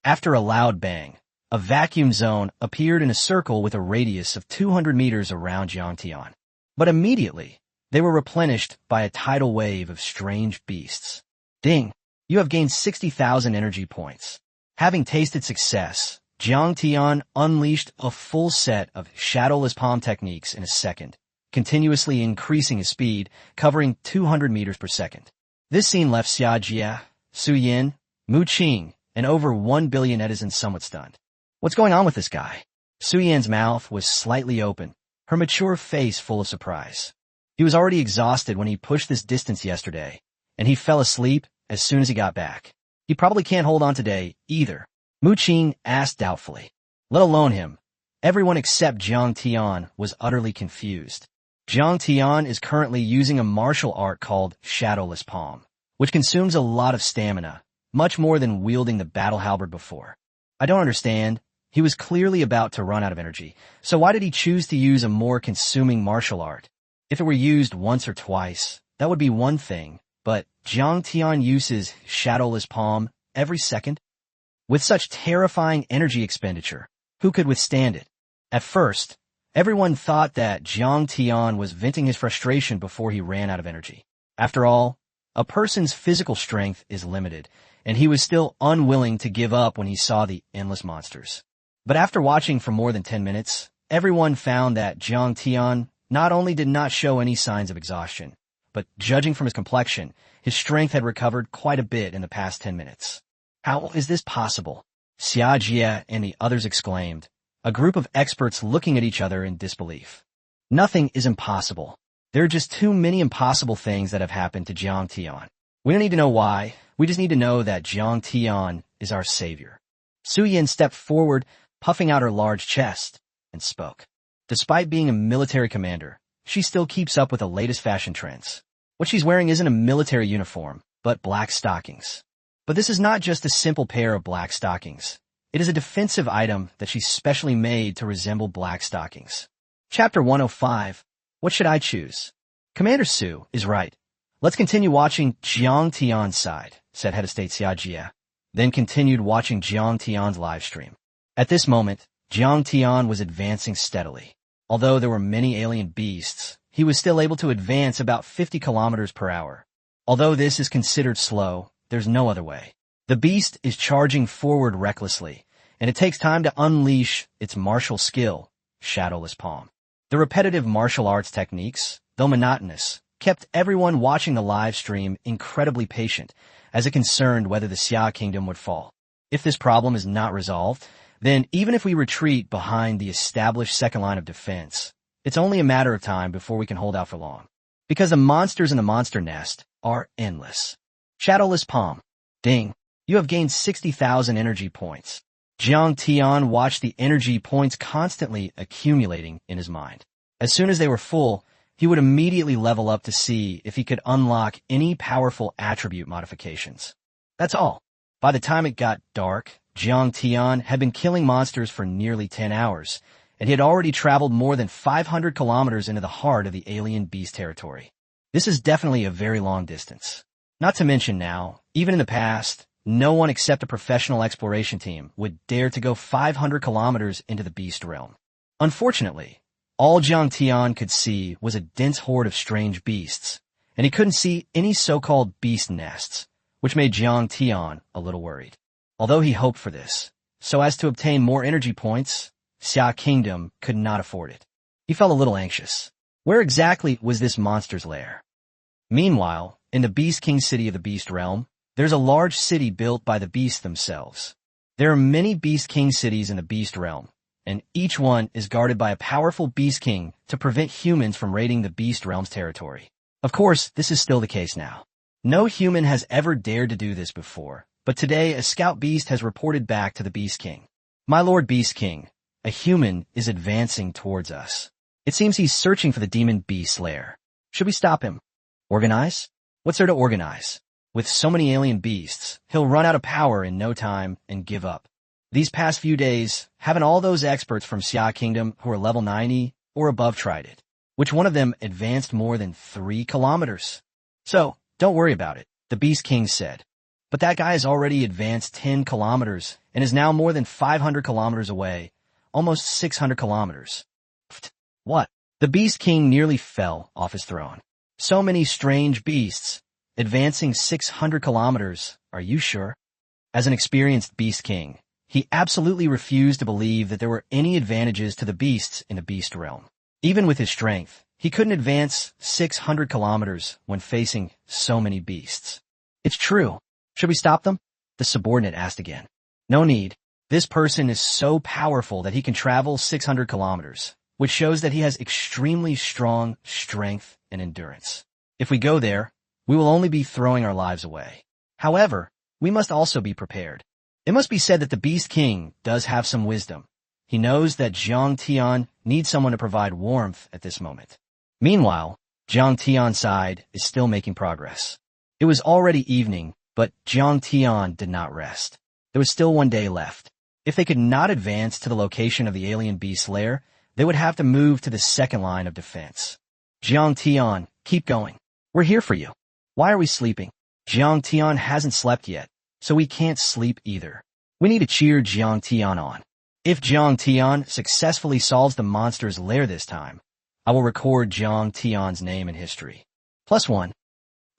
After a loud bang, a vacuum zone appeared in a circle with a radius of 200 meters around Jiang Tian. But immediately, they were replenished by a tidal wave of strange beasts. Ding! You have gained 60,000 energy points. Having tasted success, Jiang Tian unleashed a full set of shadowless palm techniques in a second, continuously increasing his speed, covering 200 meters per second. This scene left Xia Jie, Su Yin, Mu Qing, and over 1 billion netizens somewhat stunned. What's going on with this guy? Su Yin's mouth was slightly open, her mature face full of surprise. He was already exhausted when he pushed this distance yesterday, and he fell asleep as soon as he got back. He probably can't hold on today, either. Mu Qing asked doubtfully. Let alone him. Everyone except Jiang Tian was utterly confused. Jiang Tian is currently using a martial art called Shadowless Palm, which consumes a lot of stamina, much more than wielding the battle halberd before. I don't understand. He was clearly about to run out of energy, so why did he choose to use a more consuming martial art? If it were used once or twice, that would be one thing, but Jiang Tian uses Shadowless Palm every second? With such terrifying energy expenditure, who could withstand it? At first, everyone thought that Jiang Tian was venting his frustration before he ran out of energy. After all, a person's physical strength is limited, and he was still unwilling to give up when he saw the endless monsters. But after watching for more than 10 minutes, everyone found that Jiang Tian not only did not show any signs of exhaustion, but judging from his complexion, his strength had recovered quite a bit in the past 10 minutes. How is this possible? Xia Jie and the others exclaimed, a group of experts looking at each other in disbelief. Nothing is impossible. There are just too many impossible things that have happened to Jiang Tian. We don't need to know why. We just need to know that Jiang Tian is our savior. Su Yin stepped forward, puffing out her large chest, and spoke. Despite being a military commander, she still keeps up with the latest fashion trends. What she's wearing isn't a military uniform, but black stockings. But this is not just a simple pair of black stockings. It is a defensive item that she specially made to resemble black stockings. Chapter 105. What should I choose? Commander Su is right. Let's continue watching Jiang Tian's side, said Head of State Xia Jie, then continued watching Jiang Tian's live stream. At this moment, Jiang Tian was advancing steadily. Although there were many alien beasts, he was still able to advance about 50 kilometers per hour. Although this is considered slow, there's no other way. The beast is charging forward recklessly, and it takes time to unleash its martial skill, Shadowless Palm. The repetitive martial arts techniques, though monotonous, kept everyone watching the live stream incredibly patient, as it concerned whether the Xia Kingdom would fall. If this problem is not resolved, then even if we retreat behind the established second line of defense, it's only a matter of time before we can hold out for long. Because the monsters in the monster nest are endless. Shadowless Palm. Ding. You have gained 60,000 energy points. Jiang Tian watched the energy points constantly accumulating in his mind. As soon as they were full, he would immediately level up to see if he could unlock any powerful attribute modifications. That's all. By the time it got dark, Jiang Tian had been killing monsters for nearly 10 hours, and he had already traveled more than 500 kilometers into the heart of the alien beast territory. This is definitely a very long distance. Not to mention now, even in the past, no one except a professional exploration team would dare to go 500 kilometers into the beast realm. Unfortunately, all Jiang Tian could see was a dense horde of strange beasts, and he couldn't see any so-called beast nests, which made Jiang Tian a little worried. Although he hoped for this, so as to obtain more energy points, Xia Kingdom could not afford it. He felt a little anxious. Where exactly was this monster's lair? Meanwhile, in the Beast King city of the Beast Realm, there's a large city built by the beasts themselves. There are many Beast King cities in the Beast Realm, and each one is guarded by a powerful Beast King to prevent humans from raiding the Beast Realm's territory. Of course, this is still the case now. No human has ever dared to do this before, but today a scout beast has reported back to the Beast King. My Lord Beast King, A human is advancing towards us. It seems he's searching for the demon beast lair. Should we stop him? Organize? What's there to organize? With so many alien beasts, he'll run out of power in no time and give up. These past few days, haven't all those experts from Xia Kingdom who are level 90 or above tried it? Which one of them advanced more than 3 kilometers? So, don't worry about it, the Beast King said. But that guy has already advanced 10 kilometers and is now more than 500 kilometers away, almost 600 kilometers. Pfft, what? The Beast King nearly fell off his throne. So many strange beasts, advancing 600 kilometers, are you sure? As an experienced Beast King, he absolutely refused to believe that there were any advantages to the beasts in the beast realm. Even with his strength, he couldn't advance 600 kilometers when facing so many beasts. It's true. Should we stop them? The subordinate asked again. No need. This person is so powerful that he can travel 600 kilometers, which shows that he has extremely strong strength and endurance. If we go there, we will only be throwing our lives away. However, we must also be prepared. It must be said that the Beast King does have some wisdom. He knows that Jiang Tian needs someone to provide warmth at this moment. Meanwhile, Jiang Tian's side is still making progress. It was already evening, but Jiang Tian did not rest. There was still one day left. If they could not advance to the location of the alien beast lair, they would have to move to the second line of defense. Jiang Tian, keep going. We're here for you. Why are we sleeping? Jiang Tian hasn't slept yet, so we can't sleep either. We need to cheer Jiang Tian on. If Jiang Tian successfully solves the monster's lair this time, I will record Jiang Tian's name in history. +1.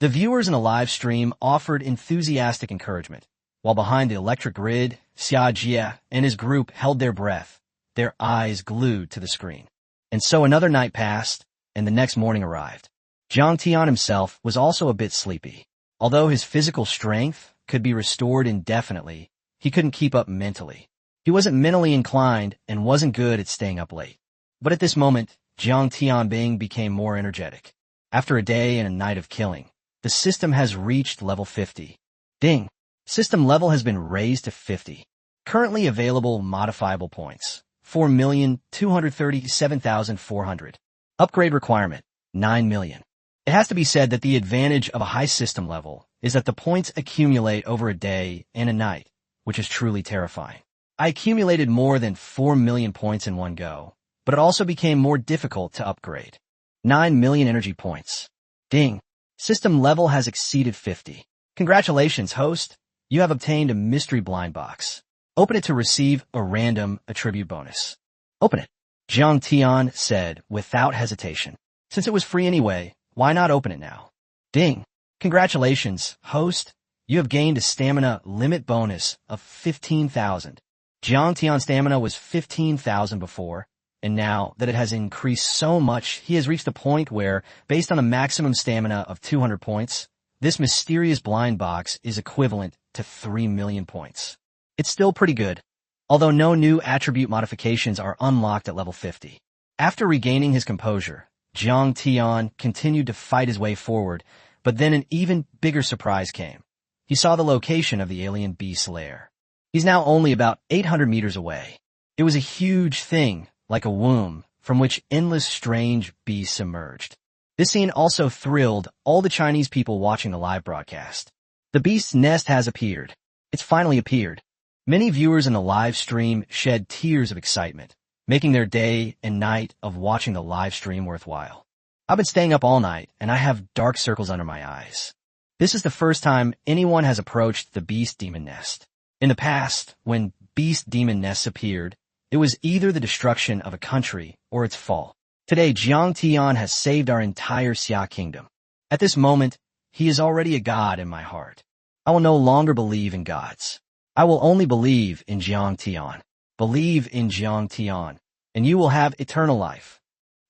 The viewers in the live stream offered enthusiastic encouragement, while behind the electric grid, Xia Jie and his group held their breath, their eyes glued to the screen. And so another night passed, and the next morning arrived. Jiang Tian himself was also a bit sleepy. Although his physical strength could be restored indefinitely, he couldn't keep up mentally. He wasn't mentally inclined and wasn't good at staying up late. But at this moment, Jiang Tianbing became more energetic. After a day and a night of killing, the system has reached level 50. Ding! System level has been raised to 50. Currently available modifiable points, 4,237,400. Upgrade requirement, 9 million. It has to be said that the advantage of a high system level is that the points accumulate over a day and a night, which is truly terrifying. I accumulated more than 4 million points in one go, but it also became more difficult to upgrade. 9 million energy points. Ding! System level has exceeded 50. Congratulations, host! You have obtained a mystery blind box. Open it to receive a random attribute bonus. Open it. Jiang Tian said without hesitation. Since it was free anyway, why not open it now? Ding! Congratulations, host! You have gained a stamina limit bonus of 15,000. Jiang Tian's stamina was 15,000 before, and now that it has increased so much, he has reached a point where, based on a maximum stamina of 200 points, this mysterious blind box is equivalent to 3 million points. It's still pretty good, although no new attribute modifications are unlocked at level 50. After regaining his composure, Jiang Tian continued to fight his way forward, but then an even bigger surprise came. He saw the location of the alien beast's lair. He's now only about 800 meters away. It was a huge thing, like a womb, from which endless strange beasts emerged. This scene also thrilled all the Chinese people watching the live broadcast. The beast's nest has appeared. It's finally appeared. Many viewers in the live stream shed tears of excitement, making their day and night of watching the live stream worthwhile. I've been staying up all night, and I have dark circles under my eyes. This is the first time anyone has approached the beast demon nest. In the past, when beast demon nests appeared, it was either the destruction of a country or its fall. Today, Jiang Tian has saved our entire Xia Kingdom. At this moment, he is already a god in my heart. I will no longer believe in gods. I will only believe in Jiang Tian. Believe in Jiang Tian, and you will have eternal life.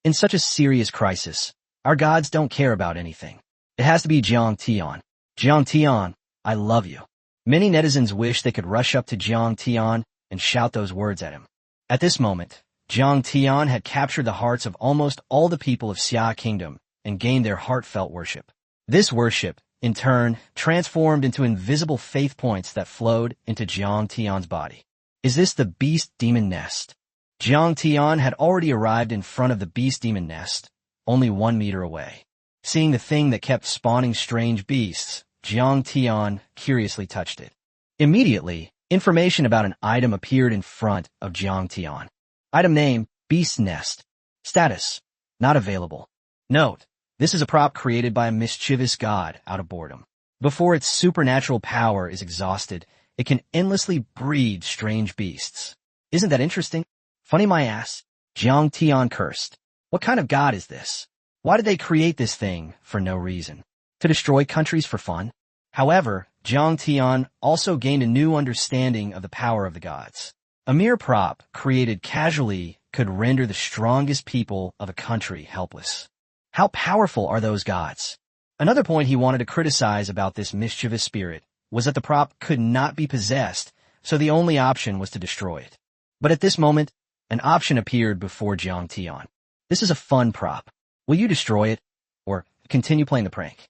In such a serious crisis, our gods don't care about anything. It has to be Jiang Tian. Jiang Tian, I love you. Many netizens wish they could rush up to Jiang Tian and shout those words at him. At this moment, Jiang Tian had captured the hearts of almost all the people of Xia Kingdom and gained their heartfelt worship. This worship, in turn, transformed into invisible faith points that flowed into Jiang Tian's body. Is this the beast demon nest? Jiang Tian had already arrived in front of the beast demon nest, only 1 meter away. Seeing the thing that kept spawning strange beasts, Jiang Tian curiously touched it. Immediately, information about an item appeared in front of Jiang Tian. Item name, Beast Nest. Status, not available. Note, this is a prop created by a mischievous god out of boredom. Before its supernatural power is exhausted, it can endlessly breed strange beasts. Isn't that interesting? Funny my ass. Jiang Tian cursed. What kind of god is this? Why did they create this thing for no reason? To destroy countries for fun? However, Jiang Tian also gained a new understanding of the power of the gods. A mere prop created casually could render the strongest people of a country helpless. How powerful are those gods? Another point he wanted to criticize about this mischievous spirit was that the prop could not be possessed, so the only option was to destroy it. But at this moment, an option appeared before Jiang Tian. This is a fun prop. Will you destroy it, or continue playing the prank?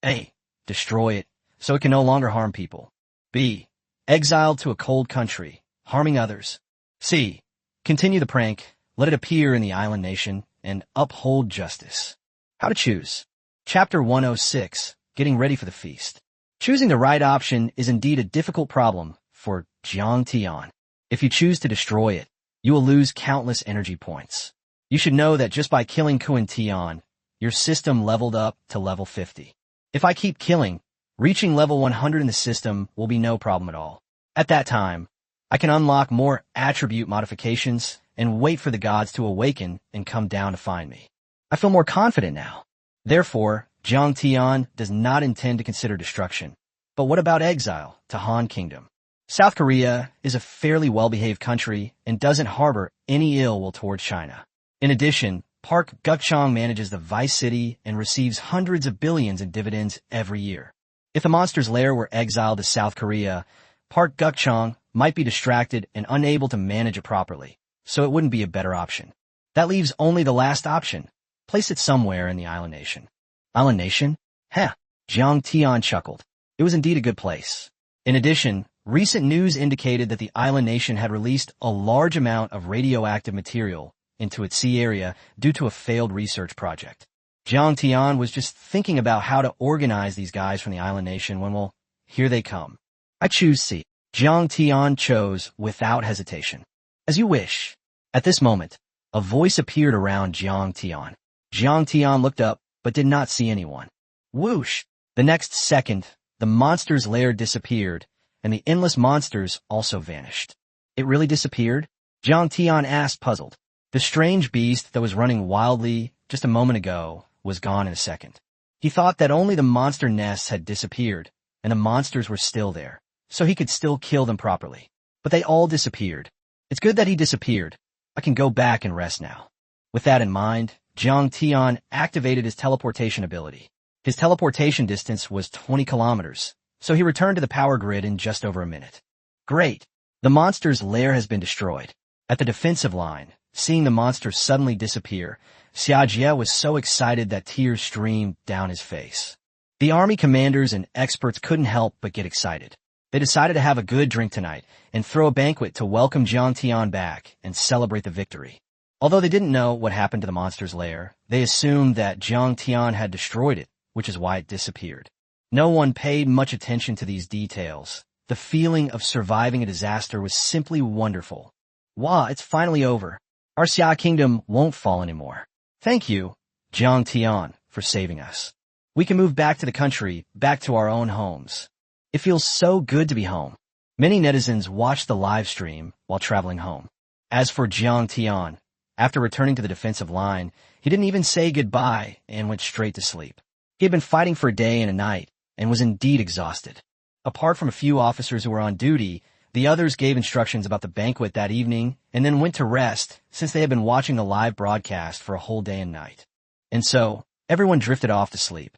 A. Destroy it, so it can no longer harm people. B. Exiled to a cold country, harming others. C. Continue the prank, let it appear in the island nation, and uphold justice. How to choose. Chapter 106, Getting Ready for the Feast. Choosing the right option is indeed a difficult problem for Jiang Tian. If you choose to destroy it, you will lose countless energy points. You should know that just by killing Kuan Tian, your system leveled up to level 50. If I keep killing, reaching level 100 in the system will be no problem at all. At that time, I can unlock more attribute modifications and wait for the gods to awaken and come down to find me. I feel more confident now. Therefore, Jiang Tian does not intend to consider destruction. But what about exile to Han Kingdom? South Korea is a fairly well-behaved country and doesn't harbor any ill will towards China. In addition, Park Gukchang manages the Vice City and receives hundreds of billions in dividends every year. If the monster's lair were exiled to South Korea, Park Gukchang might be distracted and unable to manage it properly, so it wouldn't be a better option. That leaves only the last option. Place it somewhere in the island nation. Island nation? Heh, Jiang Tian chuckled. It was indeed a good place. In addition, recent news indicated that the island nation had released a large amount of radioactive material into its sea area due to a failed research project. Jiang Tian was just thinking about how to organize these guys from the island nation when, well, here they come. I choose C. Jiang Tian chose without hesitation. As you wish. At this moment, a voice appeared around Jiang Tian. Jiang Tian looked up, but did not see anyone. Whoosh! The next second, the monster's lair disappeared, and the endless monsters also vanished. It really disappeared? Jiang Tian asked, puzzled. The strange beast that was running wildly just a moment ago was gone in a second. He thought that only the monster nests had disappeared, and the monsters were still there, so he could still kill them properly. But they all disappeared. It's good that he disappeared. I can go back and rest now. With that in mind, Jiang Tian activated his teleportation ability. His teleportation distance was 20 kilometers, so he returned to the power grid in just over a minute. Great! The monster's lair has been destroyed. At the defensive line, seeing the monster suddenly disappear, Xia Jie was so excited that tears streamed down his face. The army commanders and experts couldn't help but get excited. They decided to have a good drink tonight and throw a banquet to welcome Jiang Tian back and celebrate the victory. Although they didn't know what happened to the monster's lair, they assumed that Jiang Tian had destroyed it, which is why it disappeared. No one paid much attention to these details. The feeling of surviving a disaster was simply wonderful. Wow, it's finally over. Our Xia Kingdom won't fall anymore. Thank you, Jiang Tian, for saving us. We can move back to the country, back to our own homes. It feels so good to be home. Many netizens watched the live stream while traveling home. As for Jiang Tian, after returning to the defensive line, he didn't even say goodbye and went straight to sleep. He had been fighting for a day and a night and was indeed exhausted. Apart from a few officers who were on duty, the others gave instructions about the banquet that evening and then went to rest since they had been watching the live broadcast for a whole day and night. And so, everyone drifted off to sleep.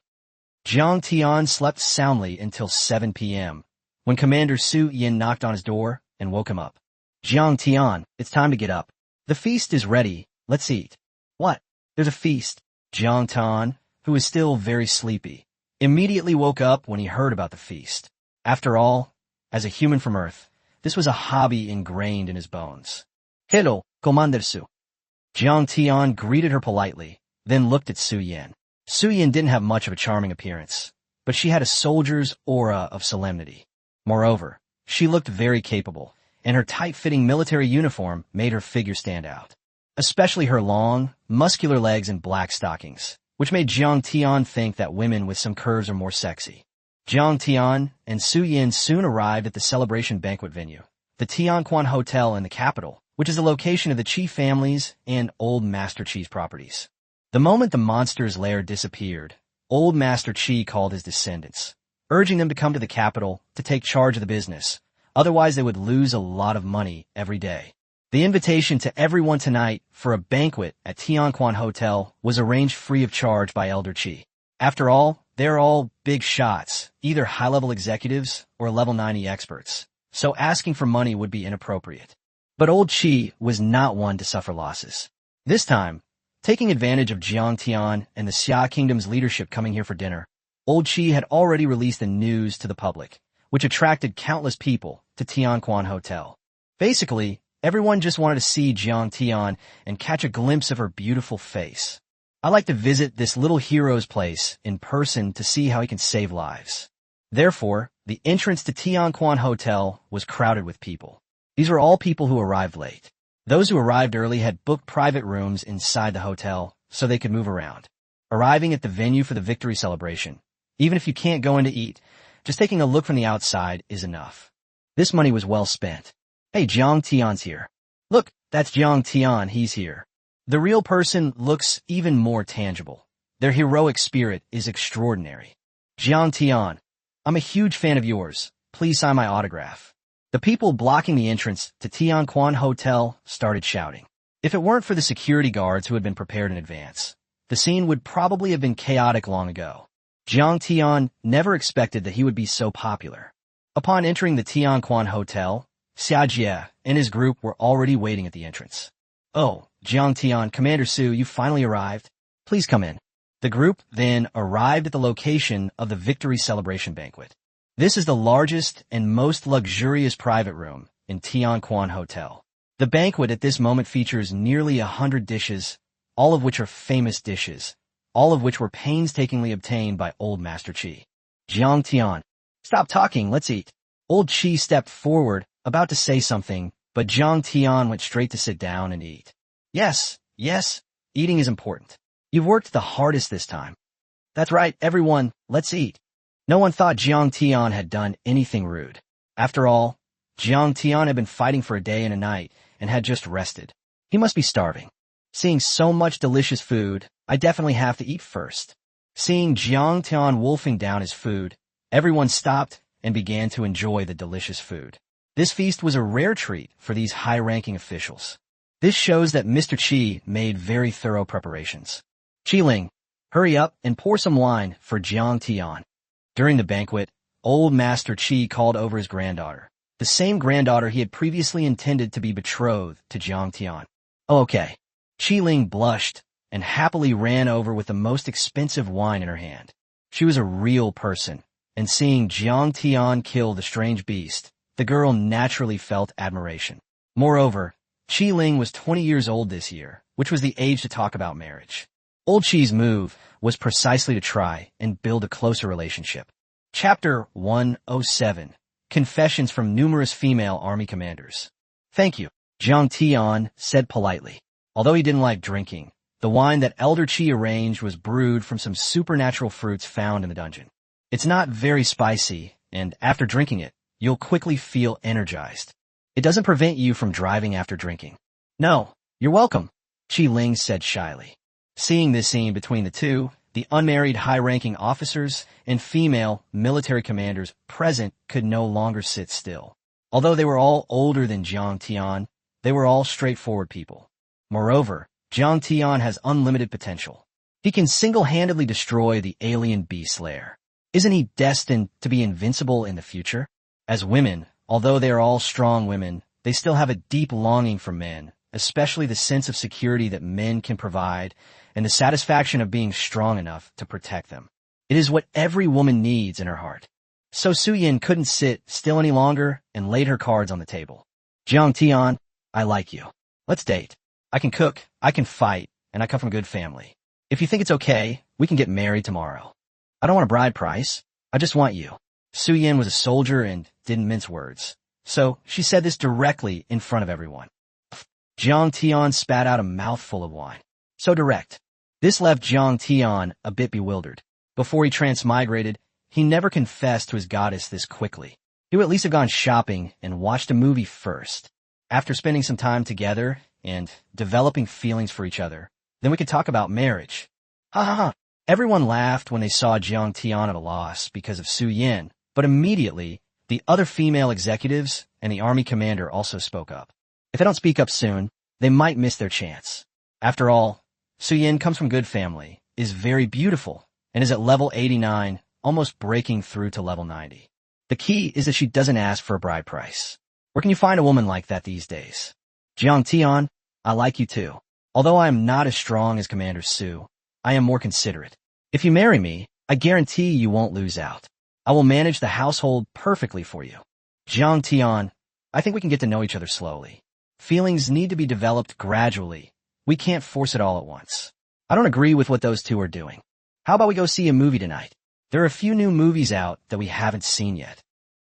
Jiang Tian slept soundly until 7 p.m., when Commander Su Yin knocked on his door and woke him up. Jiang Tian, it's time to get up. The feast is ready. Let's eat. What? There's a feast. Jiang Tian, who was still very sleepy, immediately woke up when he heard about the feast. After all, as a human from Earth, this was a hobby ingrained in his bones. Hello, Commander Su. Jiang Tian greeted her politely, then looked at Su Yin. Su Yin didn't have much of a charming appearance, but she had a soldier's aura of solemnity. Moreover, she looked very capable, and her tight-fitting military uniform made her figure stand out. Especially her long, muscular legs and black stockings, which made Jiang Tian think that women with some curves are more sexy. Jiang Tian and Su Yin soon arrived at the celebration banquet venue, the Tianquan Hotel in the capital, which is the location of the Qi family's and Old Master Qi's properties. The moment the monster's lair disappeared, Old Master Qi called his descendants, urging them to come to the capital to take charge of the business, otherwise they would lose a lot of money every day. The invitation to everyone tonight for a banquet at Tianquan Hotel was arranged free of charge by Elder Qi. After all, they're all big shots, either high-level executives or level 90 experts, so asking for money would be inappropriate. But Old Qi was not one to suffer losses. This time, taking advantage of Jiang Tian and the Xia Kingdom's leadership coming here for dinner, Old Qi had already released the news to the public, which attracted countless people to Tianquan Hotel. Basically, everyone just wanted to see Jiang Tian and catch a glimpse of her beautiful face. I like to visit this little hero's place in person to see how he can save lives. Therefore, the entrance to Tianquan Hotel was crowded with people. These were all people who arrived late. Those who arrived early had booked private rooms inside the hotel so they could move around. Arriving at the venue for the victory celebration, even if you can't go in to eat, just taking a look from the outside is enough. This money was well spent. Hey, Jiang Tian's here. Look, that's Jiang Tian, he's here. The real person looks even more tangible. Their heroic spirit is extraordinary. Jiang Tian, I'm a huge fan of yours. Please sign my autograph. The people blocking the entrance to Tianquan Hotel started shouting. If it weren't for the security guards who had been prepared in advance, the scene would probably have been chaotic long ago. Jiang Tian never expected that he would be so popular. Upon entering the Tianquan Hotel, Xia Jie and his group were already waiting at the entrance. Oh, Jiang Tian, Commander Su, you finally arrived. Please come in. The group then arrived at the location of the victory celebration banquet. This is the largest and most luxurious private room in Tianquan Hotel. The banquet at this moment features nearly 100 dishes, all of which are famous dishes, all of which were painstakingly obtained by Old Master Qi. Jiang Tian, stop talking, let's eat. Old Qi stepped forward, about to say something, but Jiang Tian went straight to sit down and eat. Yes, eating is important. You've worked the hardest this time. That's right, everyone, let's eat. No one thought Jiang Tian had done anything rude. After all, Jiang Tian had been fighting for a day and a night and had just rested. He must be starving. Seeing so much delicious food, I definitely have to eat first. Seeing Jiang Tian wolfing down his food, everyone stopped and began to enjoy the delicious food. This feast was a rare treat for these high-ranking officials. This shows that Mr. Qi made very thorough preparations. Qi Ling, hurry up and pour some wine for Jiang Tian. During the banquet, Old Master Qi called over his granddaughter, the same granddaughter he had previously intended to be betrothed to Jiang Tian. Oh, okay. Qi Ling blushed and happily ran over with the most expensive wine in her hand. She was a real person, and seeing Jiang Tian kill the strange beast, the girl naturally felt admiration. Moreover, Qi Ling was 20 years old this year, which was the age to talk about marriage. Old Qi's move was precisely to try and build a closer relationship. Chapter 107, Confessions from Numerous Female Army Commanders. Thank you, Jiang Tian said politely. Although he didn't like drinking, the wine that Elder Qi arranged was brewed from some supernatural fruits found in the dungeon. It's not very spicy, and after drinking it, you'll quickly feel energized. It doesn't prevent you from driving after drinking. No, you're welcome, Qi Ling said shyly. Seeing this scene between the two, the unmarried high-ranking officers and female military commanders present could no longer sit still. Although they were all older than Jiang Tian, they were all straightforward people. Moreover, Jiang Tian has unlimited potential. He can single-handedly destroy the alien beast lair. Isn't he destined to be invincible in the future? As women, although they are all strong women, they still have a deep longing for men, especially the sense of security that men can provide and the satisfaction of being strong enough to protect them. It is what every woman needs in her heart. So Su Yin couldn't sit still any longer and laid her cards on the table. Jiang Tian, I like you. Let's date. I can cook, I can fight, and I come from a good family. If you think it's okay, we can get married tomorrow. I don't want a bride price. I just want you. Su Yin was a soldier and didn't mince words. So she said this directly in front of everyone. Jiang Tian spat out a mouthful of wine. So direct. This left Jiang Tian a bit bewildered. Before he transmigrated, he never confessed to his goddess this quickly. He would at least have gone shopping and watched a movie first. After spending some time together and developing feelings for each other, then we could talk about marriage. Ha ha ha. Everyone laughed when they saw Jiang Tian at a loss because of Su Yin, but immediately, the other female executives and the army commander also spoke up. If they don't speak up soon, they might miss their chance. After all, Su Yin comes from good family, is very beautiful, and is at level 89, almost breaking through to level 90. The key is that she doesn't ask for a bride price. Where can you find a woman like that these days? Jiang Tian, I like you too. Although I am not as strong as Commander Su, I am more considerate. If you marry me, I guarantee you won't lose out. I will manage the household perfectly for you. Jiang Tian, I think we can get to know each other slowly. Feelings need to be developed gradually. We can't force it all at once. I don't agree with what those two are doing. How about we go see a movie tonight? There are a few new movies out that we haven't seen yet.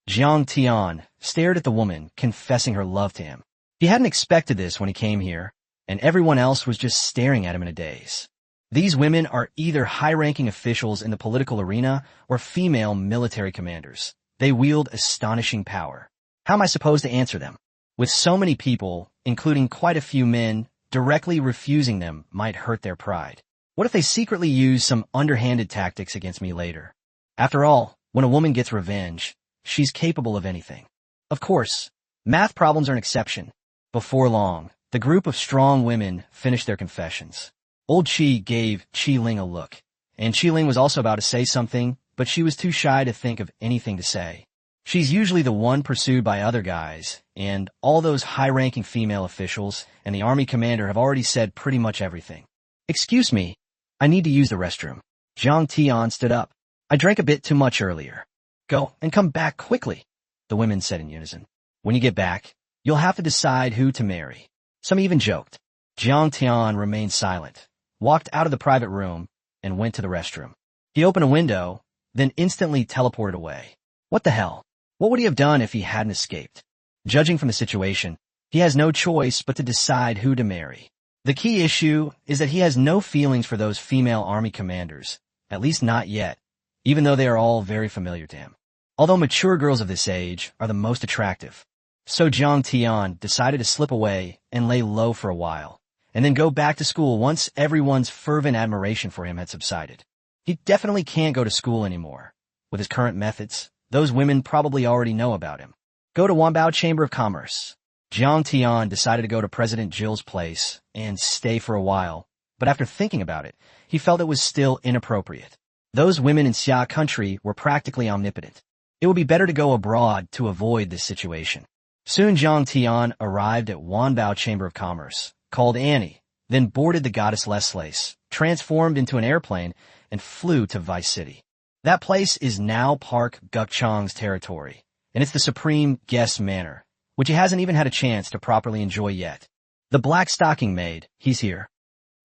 Jiang Tian stared at the woman, confessing her love to him. He hadn't expected this when he came here, and everyone else was just staring at him in a daze. These women are either high-ranking officials in the political arena or female military commanders. They wield astonishing power. How am I supposed to answer them? With so many people, including quite a few men, directly refusing them might hurt their pride. What if they secretly use some underhanded tactics against me later? After all, when a woman gets revenge, she's capable of anything. Of course, math problems are an exception. Before long, the group of strong women finished their confessions. Old Qi gave Qi Ling a look, and Qi Ling was also about to say something, but she was too shy to think of anything to say. She's usually the one pursued by other guys, and all those high-ranking female officials and the army commander have already said pretty much everything. Excuse me, I need to use the restroom. Jiang Tian stood up. I drank a bit too much earlier. Go and come back quickly, the women said in unison. When you get back, you'll have to decide who to marry. Some even joked. Jiang Tian remained silent, walked out of the private room, and went to the restroom. He opened a window, then instantly teleported away. What the hell? What would he have done if he hadn't escaped? Judging from the situation, he has no choice but to decide who to marry. The key issue is that he has no feelings for those female army commanders, at least not yet, even though they are all very familiar to him. Although mature girls of this age are the most attractive. So Jiang Tian decided to slip away and lay low for a while, and then go back to school once everyone's fervent admiration for him had subsided. He definitely can't go to school anymore. With his current methods, those women probably already know about him. Go to Wanbao Chamber of Commerce. Jiang Tian decided to go to President Jill's place and stay for a while, but after thinking about it, he felt it was still inappropriate. Those women in Xia country were practically omnipotent. It would be better to go abroad to avoid this situation. Soon Jiang Tian arrived at Wanbao Chamber of Commerce, called Annie, then boarded the goddess Leslace, transformed into an airplane, and flew to Vice City. That place is now Park Gukchang's territory, and it's the supreme guest manor, which he hasn't even had a chance to properly enjoy yet. The Black Stocking Maid, he's here.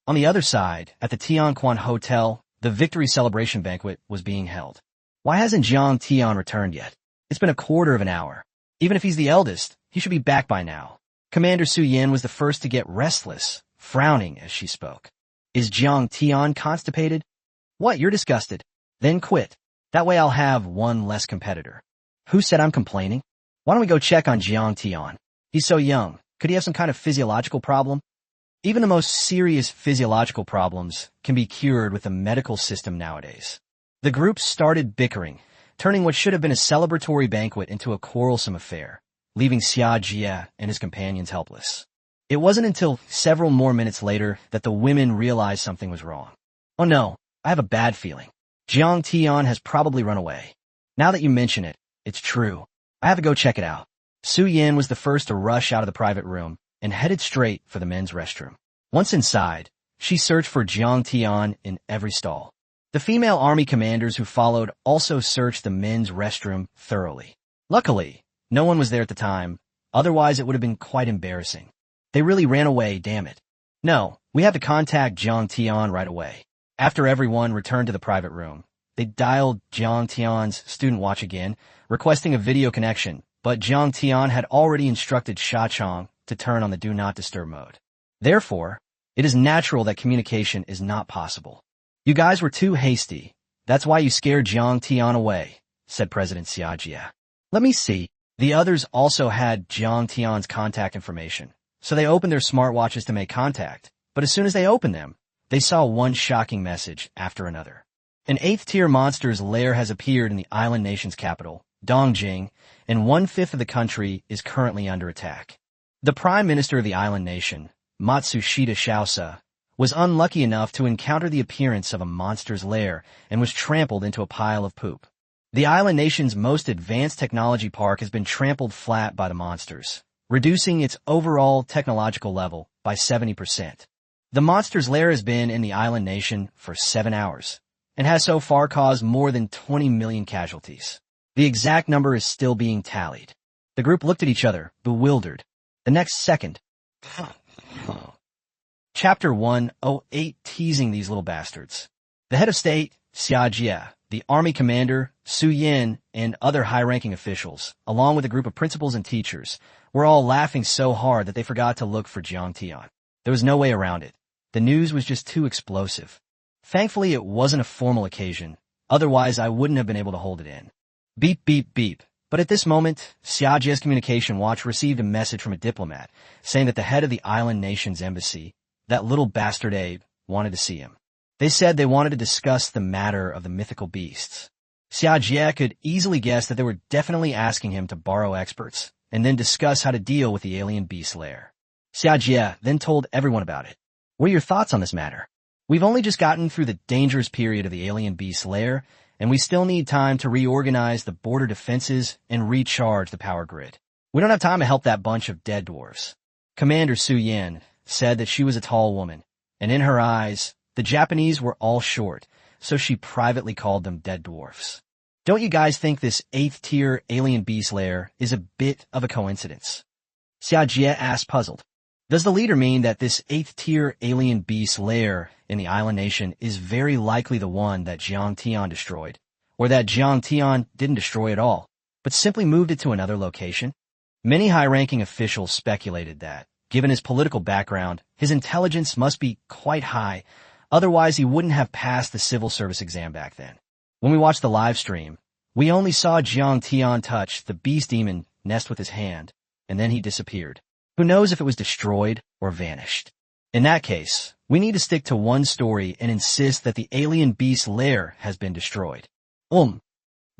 On the other side, at the Tianquan Hotel, the victory celebration banquet was being held. Why hasn't Jiang Tian returned yet? It's been a quarter of an hour. Even if he's the eldest, he should be back by now. Commander Su Yin was the first to get restless, frowning as she spoke. Is Jiang Tian constipated? What, you're disgusted? Then quit. That way I'll have one less competitor. Who said I'm complaining? Why don't we go check on Jiang Tian? He's so young. Could he have some kind of physiological problem? Even the most serious physiological problems can be cured with the medical system nowadays. The group started bickering, turning what should have been a celebratory banquet into a quarrelsome affair, leaving Xia Jie and his companions helpless. It wasn't until several more minutes later that the women realized something was wrong. Oh no, I have a bad feeling. Jiang Tian has probably run away. Now that you mention it, it's true. I have to go check it out. Su Yin was the first to rush out of the private room and headed straight for the men's restroom. Once inside, she searched for Jiang Tian in every stall. The female army commanders who followed also searched the men's restroom thoroughly. Luckily, no one was there at the time, otherwise it would have been quite embarrassing. They really ran away, damn it. No, we have to contact Jiang Tian right away. After everyone returned to the private room, they dialed Jiang Tian's student watch again, requesting a video connection, but Jiang Tian had already instructed Sha Chong to turn on the Do Not Disturb mode. Therefore, it is natural that communication is not possible. You guys were too hasty. That's why you scared Jiang Tian away, said President Xia Jie. Let me see. The others also had Jiang Tian's contact information, so they opened their smartwatches to make contact. But as soon as they opened them, they saw one shocking message after another. An 8th-tier monster's lair has appeared in the island nation's capital, Dongjing, and 1/5 of the country is currently under attack. The prime minister of the island nation, Matsushita Shaosa, was unlucky enough to encounter the appearance of a monster's lair and was trampled into a pile of poop. The island nation's most advanced technology park has been trampled flat by the monsters, reducing its overall technological level by 70%. The monster's lair has been in the island nation for 7 hours and has so far caused more than 20 million casualties. The exact number is still being tallied. The group looked at each other, bewildered. The next second, Chapter 108, teasing these little bastards. The head of state, Xia Jie, the army commander, Su Yin, and other high-ranking officials, along with a group of principals and teachers, were all laughing so hard that they forgot to look for Jiang Tian. There was no way around it. The news was just too explosive. Thankfully, it wasn't a formal occasion. Otherwise, I wouldn't have been able to hold it in. Beep, beep, beep. But at this moment, Xia Jie's communication watch received a message from a diplomat saying that the head of the island nation's embassy, that little bastard Abe, wanted to see him. They said they wanted to discuss the matter of the mythical beasts. Xia Jie could easily guess that they were definitely asking him to borrow experts and then discuss how to deal with the alien beast lair. Xia Jie then told everyone about it. What are your thoughts on this matter? We've only just gotten through the dangerous period of the alien beast lair, and we still need time to reorganize the border defenses and recharge the power grid. We don't have time to help that bunch of dead dwarves. Commander Su Yin said that she was a tall woman, and in her eyes, the Japanese were all short, so she privately called them dead dwarfs. Don't you guys think this 8th-tier alien beast lair is a bit of a coincidence? Xia Jie asked, puzzled. Does the leader mean that this 8th-tier alien beast lair in the island nation is very likely the one that Jiang Tian destroyed, or that Jiang Tian didn't destroy at all, but simply moved it to another location? Many high-ranking officials speculated that, given his political background, his intelligence must be quite high, otherwise he wouldn't have passed the civil service exam back then. When we watched the live stream, we only saw Jiang Tian touch the beast demon nest with his hand, and then he disappeared. Who knows if it was destroyed or vanished? In that case, we need to stick to one story and insist that the alien beast lair has been destroyed.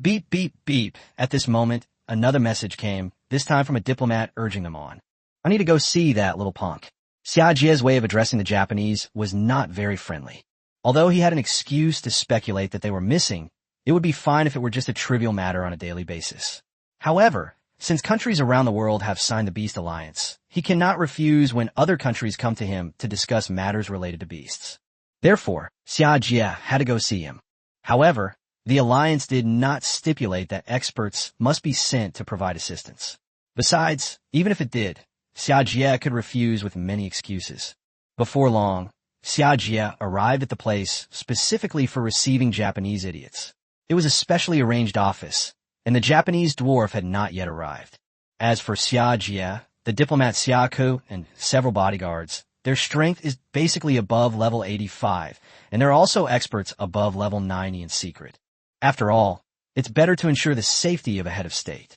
Beep, beep, beep. At this moment, another message came, this time from a diplomat urging them on. I need to go see that little punk. Xia Jie's way of addressing the Japanese was not very friendly. Although he had an excuse to speculate that they were missing, it would be fine if it were just a trivial matter on a daily basis. However, since countries around the world have signed the Beast Alliance, he cannot refuse when other countries come to him to discuss matters related to beasts. Therefore, Xia Jie had to go see him. However, the alliance did not stipulate that experts must be sent to provide assistance. Besides, even if it did, Xia Jie could refuse with many excuses. Before long, Xia Jie arrived at the place specifically for receiving Japanese idiots. It was a specially arranged office, and the Japanese dwarf had not yet arrived. As for Xia Jie, the diplomat Xiaku, and several bodyguards, their strength is basically above level 85, and they're also experts above level 90 in secret. After all, it's better to ensure the safety of a head of state.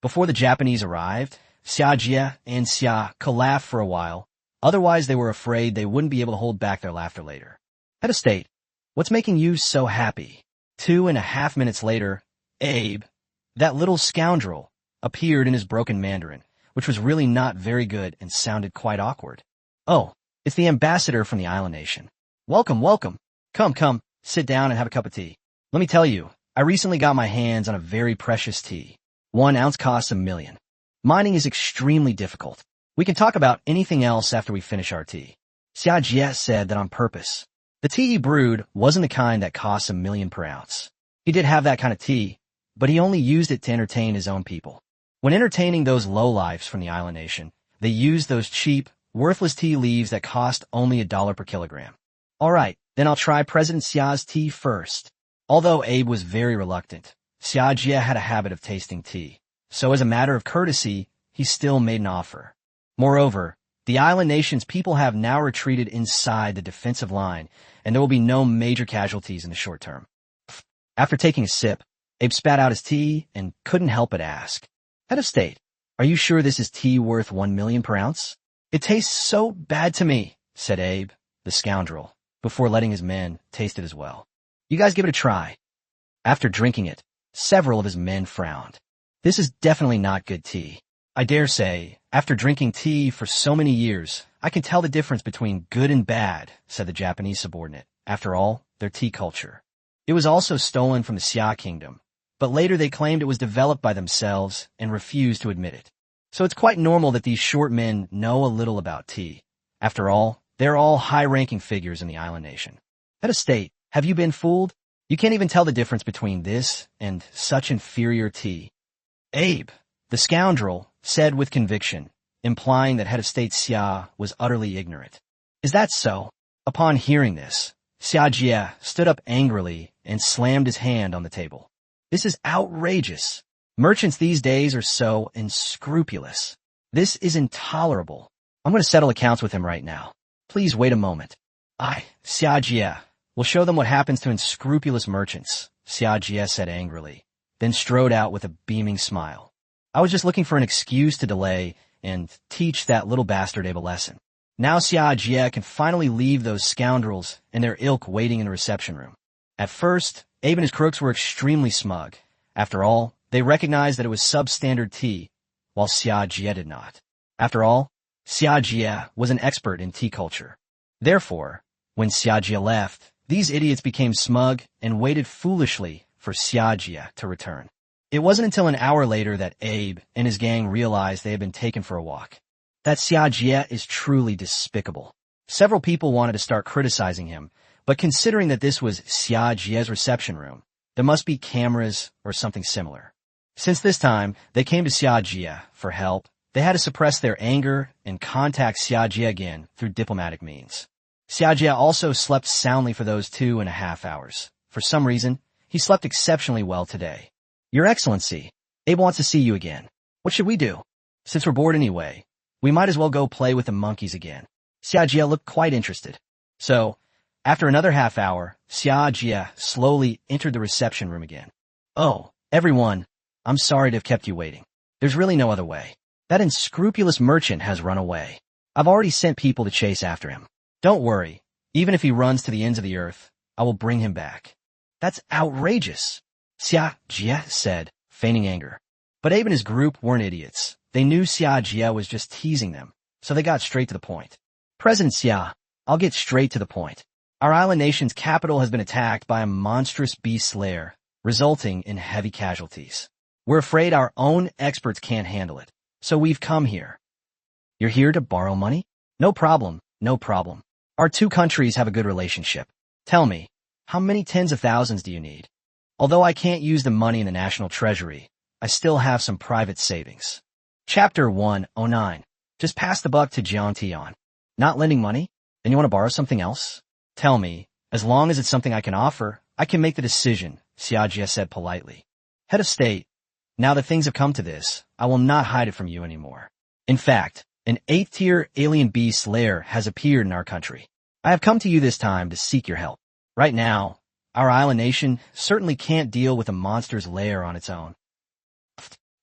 Before the Japanese arrived, Xia Jie and Xiaku laughed for a while, otherwise they were afraid they wouldn't be able to hold back their laughter later. Head of state, what's making you so happy? 2.5 minutes later, Abe, that little scoundrel, appeared in his broken Mandarin, which was really not very good and sounded quite awkward. Oh, it's the ambassador from the island nation. Welcome, welcome. Come, sit down and have a cup of tea. Let me tell you, I recently got my hands on a very precious tea. 1 ounce costs 1 million. Mining is extremely difficult. We can talk about anything else after we finish our tea. Xia Jie said that on purpose. The tea he brewed wasn't the kind that costs 1 million per ounce. He did have that kind of tea, but he only used it to entertain his own people. When entertaining those lowlifes from the island nation, They used those cheap, worthless tea leaves that cost only $1 per kilogram. All right, then I'll try President Xia's tea first. Although Abe was very reluctant, Xia Jie had a habit of tasting tea. So as a matter of courtesy, he still made an offer. Moreover, the island nation's people have now retreated inside the defensive line, and there will be no major casualties in the short term. After taking a sip, Abe spat out his tea and couldn't help but ask, "Head of state, are you sure this is tea worth 1 million per ounce?" "It tastes so bad to me," said Abe, the scoundrel, before letting his men taste it as well. "You guys give it a try." After drinking it, several of his men frowned. "This is definitely not good tea. I dare say, after drinking tea for so many years, I can tell the difference between good and bad," said the Japanese subordinate. After all, their tea culture. It was also stolen from the Xia kingdom, but later they claimed it was developed by themselves and refused to admit it. So it's quite normal that these short men know a little about tea. After all, they're all high-ranking figures in the island nation. "Head of state, have you been fooled? You can't even tell the difference between this and such inferior tea." Abe, the scoundrel, said with conviction, implying that head of state Xia was utterly ignorant. "Is that so?" Upon hearing this, Xia Jie stood up angrily and slammed his hand on the table. "This is outrageous. Merchants these days are so unscrupulous. This is intolerable. I'm going to settle accounts with him right now. Please wait a moment." Xia Jie, will show them what happens to unscrupulous merchants," Xia Jie said angrily, then strode out with a beaming smile. "I was just looking for an excuse to delay and teach that little bastard Abe a lesson. Now Xia Jie can finally leave those scoundrels and their ilk waiting in the reception room." At first, Abe and his crooks were extremely smug. After all, they recognized that it was substandard tea, while Xia Jie did not. After all, Xia Jie was an expert in tea culture. Therefore, when Xia Jie left, these idiots became smug and waited foolishly for Xia Jie to return. It wasn't until an hour later that Abe and his gang realized they had been taken for a walk. That Xia Jie is truly despicable. Several people wanted to start criticizing him, but considering that this was Xia Jie's reception room, there must be cameras or something similar. Since this time, they came to Xia Jie for help. They had to suppress their anger and contact Xia Jie again through diplomatic means. Xia Jie also slept soundly for those 2.5 hours. For some reason, he slept exceptionally well today. "Your Excellency, Abe wants to see you again. What should we do? Since we're bored anyway, we might as well go play with the monkeys again." Xia Jie looked quite interested. So, after another half hour, Xia Jie slowly entered the reception room again. "Oh, everyone, I'm sorry to have kept you waiting. There's really no other way. That unscrupulous merchant has run away. I've already sent people to chase after him. Don't worry, even if he runs to the ends of the earth, I will bring him back." "That's outrageous," Xia Jie said, feigning anger. But Abe and his group weren't idiots. They knew Xia Jie was just teasing them, so they got straight to the point. "President Xia, I'll get straight to the point. Our island nation's capital has been attacked by a monstrous beast lair, resulting in heavy casualties. We're afraid our own experts can't handle it, so we've come here." "You're here to borrow money?" No problem. Our two countries have a good relationship. Tell me, how many tens of thousands do you need? Although I can't use the money in the national treasury, I still have some private savings." Chapter 109. Just pass the buck to Jian Tian. "Not lending money? Then you want to borrow something else? Tell me, as long as it's something I can offer, I can make the decision," Xia Jie said politely. "Head of state, now that things have come to this, I will not hide it from you anymore. In fact, an 8th-tier alien beast lair has appeared in our country. I have come to you this time to seek your help. Right now, our island nation certainly can't deal with a monster's lair on its own."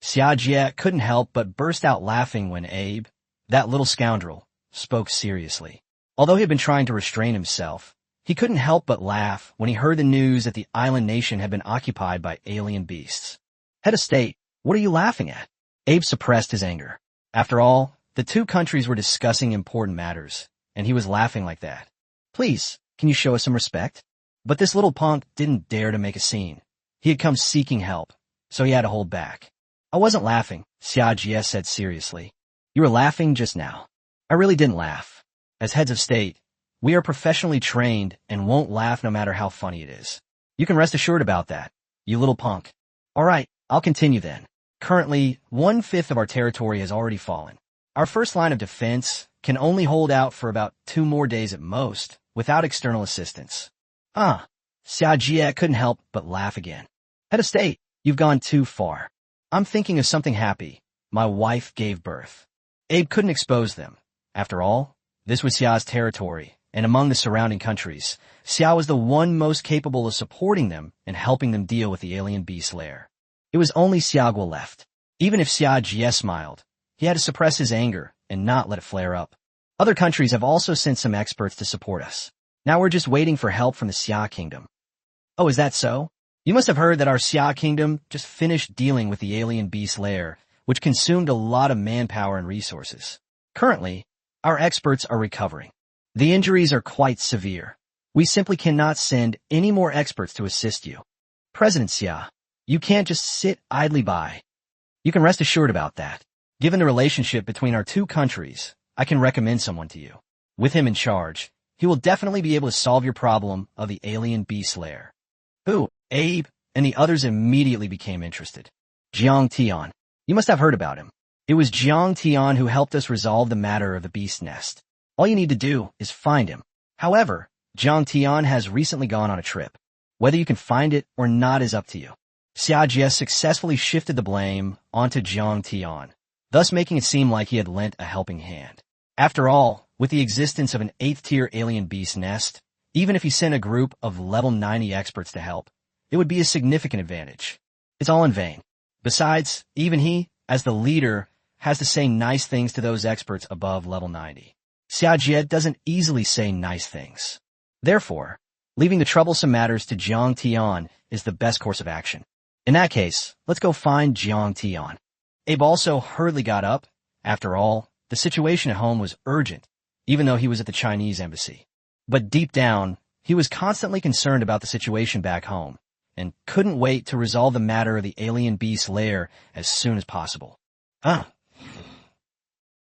Xia Jie couldn't help but burst out laughing when Abe, that little scoundrel, spoke seriously. Although he had been trying to restrain himself, he couldn't help but laugh when he heard the news that the island nation had been occupied by alien beasts. "Head of state, what are you laughing at?" Abe suppressed his anger. After all, the two countries were discussing important matters, and he was laughing like that. "Please, can you show us some respect?" But this little punk didn't dare to make a scene. He had come seeking help, so he had to hold back. "I wasn't laughing," Xia Jie said seriously. "You were laughing just now." "I really didn't laugh. As heads of state, we are professionally trained and won't laugh no matter how funny it is. You can rest assured about that, you little punk." "All right, I'll continue then. Currently, 1/5 of our territory has already fallen. Our first line of defense can only hold out for about 2 more days at most, without external assistance. Xia Jie couldn't help but laugh again. Head of state, you've gone too far. I'm thinking of something happy. My wife gave birth. Abe couldn't expose them. After all, this was Xia's territory, and among the surrounding countries, Xia was the one most capable of supporting them and helping them deal with the alien beast lair. It was only Xiaoguo left. Even if Xia Jie smiled, he had to suppress his anger and not let it flare up. Other countries have also sent some experts to support us. Now we're just waiting for help from the Xia Kingdom. Oh, is that so? You must have heard that our Xia Kingdom just finished dealing with the alien beast lair, which consumed a lot of manpower and resources. Currently, our experts are recovering. The injuries are quite severe. We simply cannot send any more experts to assist you. President Xia, you can't just sit idly by. You can rest assured about that. Given the relationship between our two countries, I can recommend someone to you. With him in charge, he will definitely be able to solve your problem of the alien beast lair. Who? Abe and the others immediately became interested. Jiang Tian. You must have heard about him. It was Jiang Tian who helped us resolve the matter of the beast nest. All you need to do is find him. However, Jiang Tian has recently gone on a trip. Whether you can find it or not is up to you. Xia Jie successfully shifted the blame onto Jiang Tian, thus making it seem like he had lent a helping hand. After all, with the existence of an 8th-tier alien beast nest, even if he sent a group of level 90 experts to help, it would be a significant advantage. It's all in vain. Besides, even he, as the leader, has to say nice things to those experts above level 90. Xia Jie doesn't easily say nice things. Therefore, leaving the troublesome matters to Jiang Tian is the best course of action. In that case, let's go find Jiang Tian. Abe also hurriedly got up. After all, the situation at home was urgent, even though he was at the Chinese embassy. But deep down, he was constantly concerned about the situation back home, and couldn't wait to resolve the matter of the alien beast lair as soon as possible.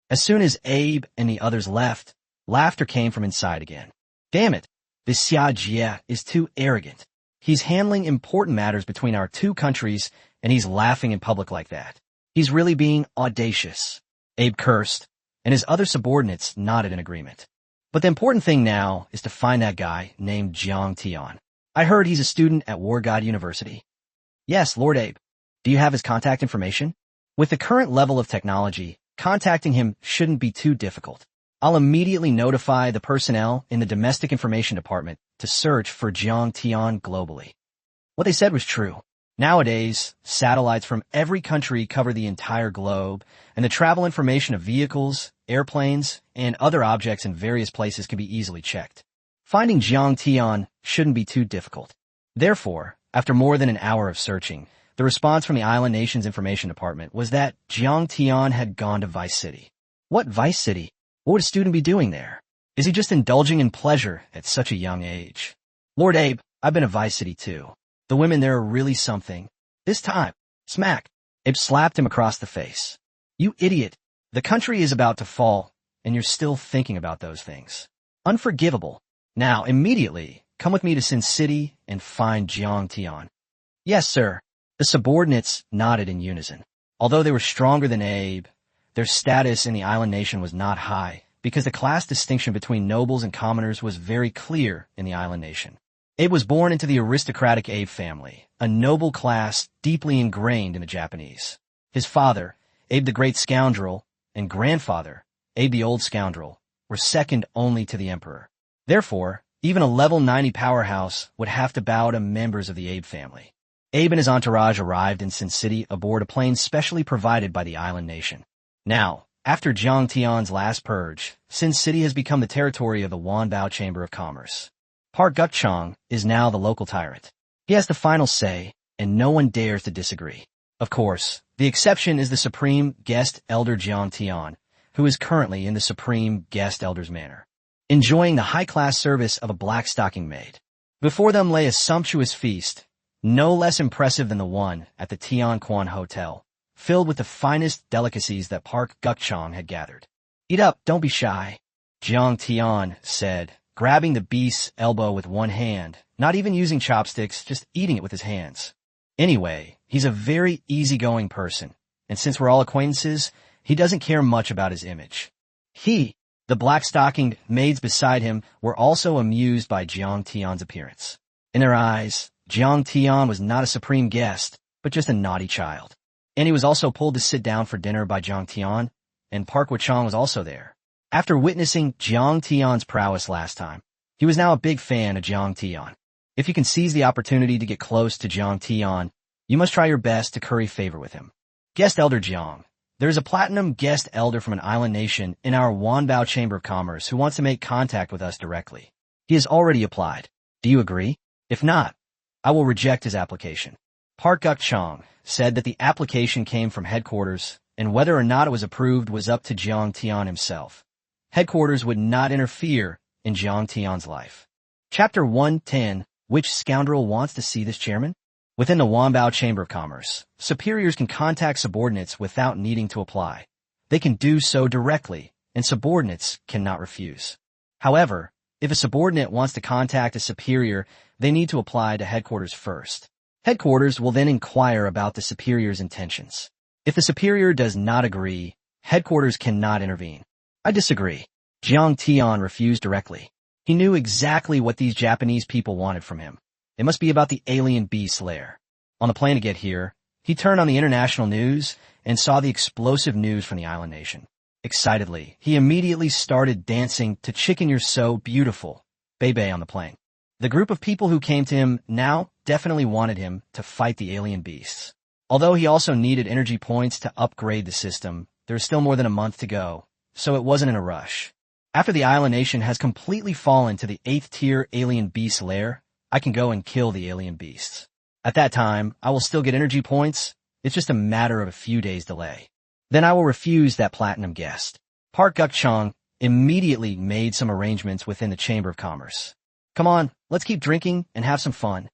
As soon as Abe and the others left, laughter came from inside again. Damn it, this Xia Jie is too arrogant. He's handling important matters between our two countries, and he's laughing in public like that. He's really being audacious. Abe cursed, and his other subordinates nodded in agreement. But the important thing now is to find that guy named Jiang Tian. I heard he's a student at War God University. Yes, Lord Abe. Do you have his contact information? With the current level of technology, contacting him shouldn't be too difficult. I'll immediately notify the personnel in the Domestic Information Department to search for Jiang Tian globally. What they said was true. Nowadays, satellites from every country cover the entire globe, and the travel information of vehicles, airplanes, and other objects in various places can be easily checked. Finding Jiang Tian shouldn't be too difficult. Therefore, after more than an hour of searching, the response from the Island Nation's Information Department was that Jiang Tian had gone to Vice City. What Vice City? What would a student be doing there? Is he just indulging in pleasure at such a young age? Lord Abe, I've been to Vice City too. The women there are really something. This time, smack. Abe slapped him across the face. You idiot. The country is about to fall, and you're still thinking about those things. Unforgivable. Now, immediately, come with me to Sin City and find Jiang Tian. Yes, sir. The subordinates nodded in unison. Although they were stronger than Abe, their status in the island nation was not high, because the class distinction between nobles and commoners was very clear in the island nation. Abe was born into the aristocratic Abe family, a noble class deeply ingrained in the Japanese. His father, Abe the Great Scoundrel, and grandfather, Abe the Old Scoundrel, were second only to the emperor. Therefore, even a level 90 powerhouse would have to bow to members of the Abe family. Abe and his entourage arrived in Sin City aboard a plane specially provided by the island nation. Now, after Jiang Tian's last purge, Sin City has become the territory of the Wanbao Chamber of Commerce. Park Gukchang is now the local tyrant. He has the final say, and no one dares to disagree. Of course, the exception is the Supreme Guest Elder Jiang Tian, who is currently in the Supreme Guest Elder's manor, enjoying the high-class service of a black stocking maid. Before them lay a sumptuous feast, no less impressive than the one at the Tian Quan Hotel, filled with the finest delicacies that Park Gukchang had gathered. Eat up, don't be shy, Jiang Tian said, grabbing the beast's elbow with one hand, not even using chopsticks, just eating it with his hands. Anyway, he's a very easygoing person, and since we're all acquaintances, He doesn't care much about his image. The black-stockinged maids beside him were also amused by Jiang Tian's appearance. In their eyes, Jiang Tian was not a supreme guest, but just a naughty child. And he was also pulled to sit down for dinner by Jiang Tian, and Park Wuchang was also there. After witnessing Jiang Tian's prowess last time, he was now a big fan of Jiang Tian. If you can seize the opportunity to get close to Jiang Tian, you must try your best to curry favor with him. Guest Elder Jiang. There is a platinum guest elder from an island nation in our Wanbao Chamber of Commerce who wants to make contact with us directly. He has already applied. Do you agree? If not, I will reject his application. Park Guk-chang said that the application came from headquarters, and whether or not it was approved was up to Jiang Tian himself. Headquarters would not interfere in Jiang Tian's life. Chapter 110. Which scoundrel wants to see this chairman? Within the Wanbao Chamber of Commerce, superiors can contact subordinates without needing to apply. They can do so directly, and subordinates cannot refuse. However, if a subordinate wants to contact a superior, they need to apply to headquarters first. Headquarters will then inquire about the superior's intentions. If the superior does not agree, headquarters cannot intervene. I disagree. Jiang Tian refused directly. He knew exactly what these Japanese people wanted from him. It must be about the alien beast lair. On the plane to get here, he turned on the international news and saw the explosive news from the island nation. Excitedly, he immediately started dancing to Chicken You're So Beautiful, Bebe on the plane. The group of people who came to him now definitely wanted him to fight the alien beasts. Although he also needed energy points to upgrade the system, there is still more than a month to go, so it wasn't in a rush. After the island nation has completely fallen to the 8th tier alien beast lair, I can go and kill the alien beasts. At that time, I will still get energy points. It's just a matter of a few days delay. Then I will refuse that platinum guest. Park Guk-chang immediately made some arrangements within the Chamber of Commerce. Come on, let's keep drinking and have some fun.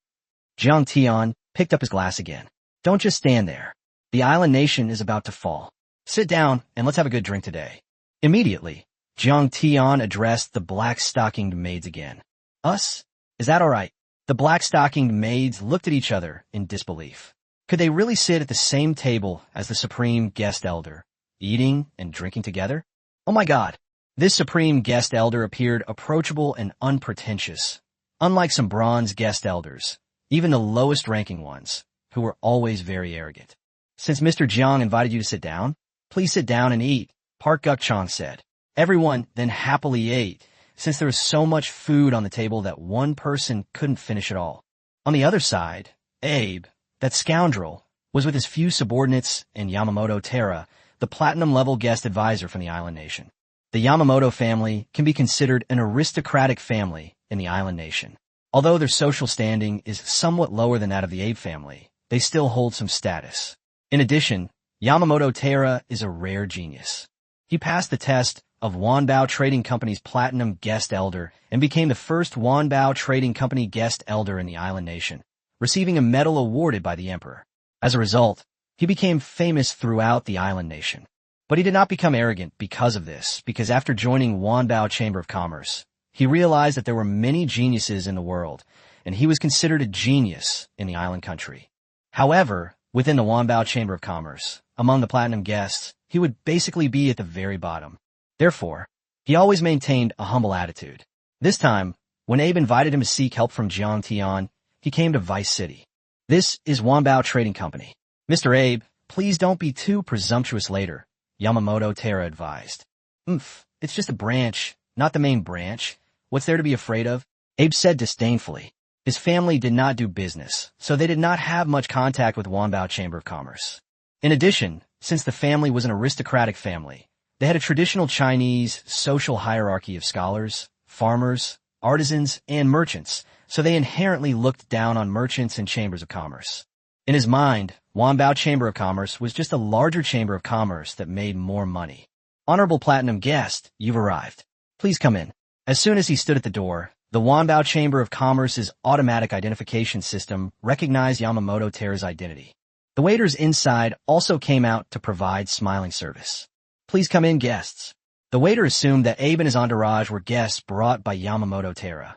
Jiang Tian picked up his glass again. Don't just stand there. The island nation is about to fall. Sit down and let's have a good drink today. Immediately, Jiang Tian addressed the black-stockinged maids again. Us? Is that all right? The black-stockinged maids looked at each other in disbelief. Could they really sit at the same table as the supreme guest elder, eating and drinking together? Oh my God! This supreme guest elder appeared approachable and unpretentious, unlike some bronze guest elders, even the lowest-ranking ones, who were always very arrogant. Since Mr. Jiang invited you to sit down, please sit down and eat, Park Guk-chang said. Everyone then happily ate, since there was so much food on the table that one person couldn't finish it all. On the other side, Abe, that scoundrel, was with his few subordinates and Yamamoto Terra, the platinum-level guest advisor from the island nation. The Yamamoto family can be considered an aristocratic family in the island nation. Although their social standing is somewhat lower than that of the Abe family, they still hold some status. In addition, Yamamoto Terra is a rare genius. He passed the test of Wanbao Trading Company's Platinum Guest Elder and became the first Wanbao Trading Company Guest Elder in the island nation, receiving a medal awarded by the Emperor. As a result, he became famous throughout the island nation. But he did not become arrogant because of this, because after joining Wanbao Chamber of Commerce, he realized that there were many geniuses in the world, and he was considered a genius in the island country. However, within the Wanbao Chamber of Commerce, among the platinum guests, he would basically be at the very bottom. Therefore, he always maintained a humble attitude. This time, when Abe invited him to seek help from Jiang Tian, he came to Vice City. This is Wanbao Trading Company. Mr. Abe, please don't be too presumptuous later, Yamamoto Terra advised. It's just a branch, not the main branch. What's there to be afraid of? Abe said disdainfully. His family did not do business, so they did not have much contact with Wanbao Chamber of Commerce. In addition, since the family was an aristocratic family, they had a traditional Chinese social hierarchy of scholars, farmers, artisans, and merchants, so they inherently looked down on merchants and chambers of commerce. In his mind, Wanbao Chamber of Commerce was just a larger chamber of commerce that made more money. Honorable Platinum Guest, you've arrived. Please come in. As soon as he stood at the door, the Wanbao Chamber of Commerce's automatic identification system recognized Yamamoto Terra's identity. The waiters inside also came out to provide smiling service. Please come in, guests. The waiter assumed that Abe and his entourage were guests brought by Yamamoto Terra.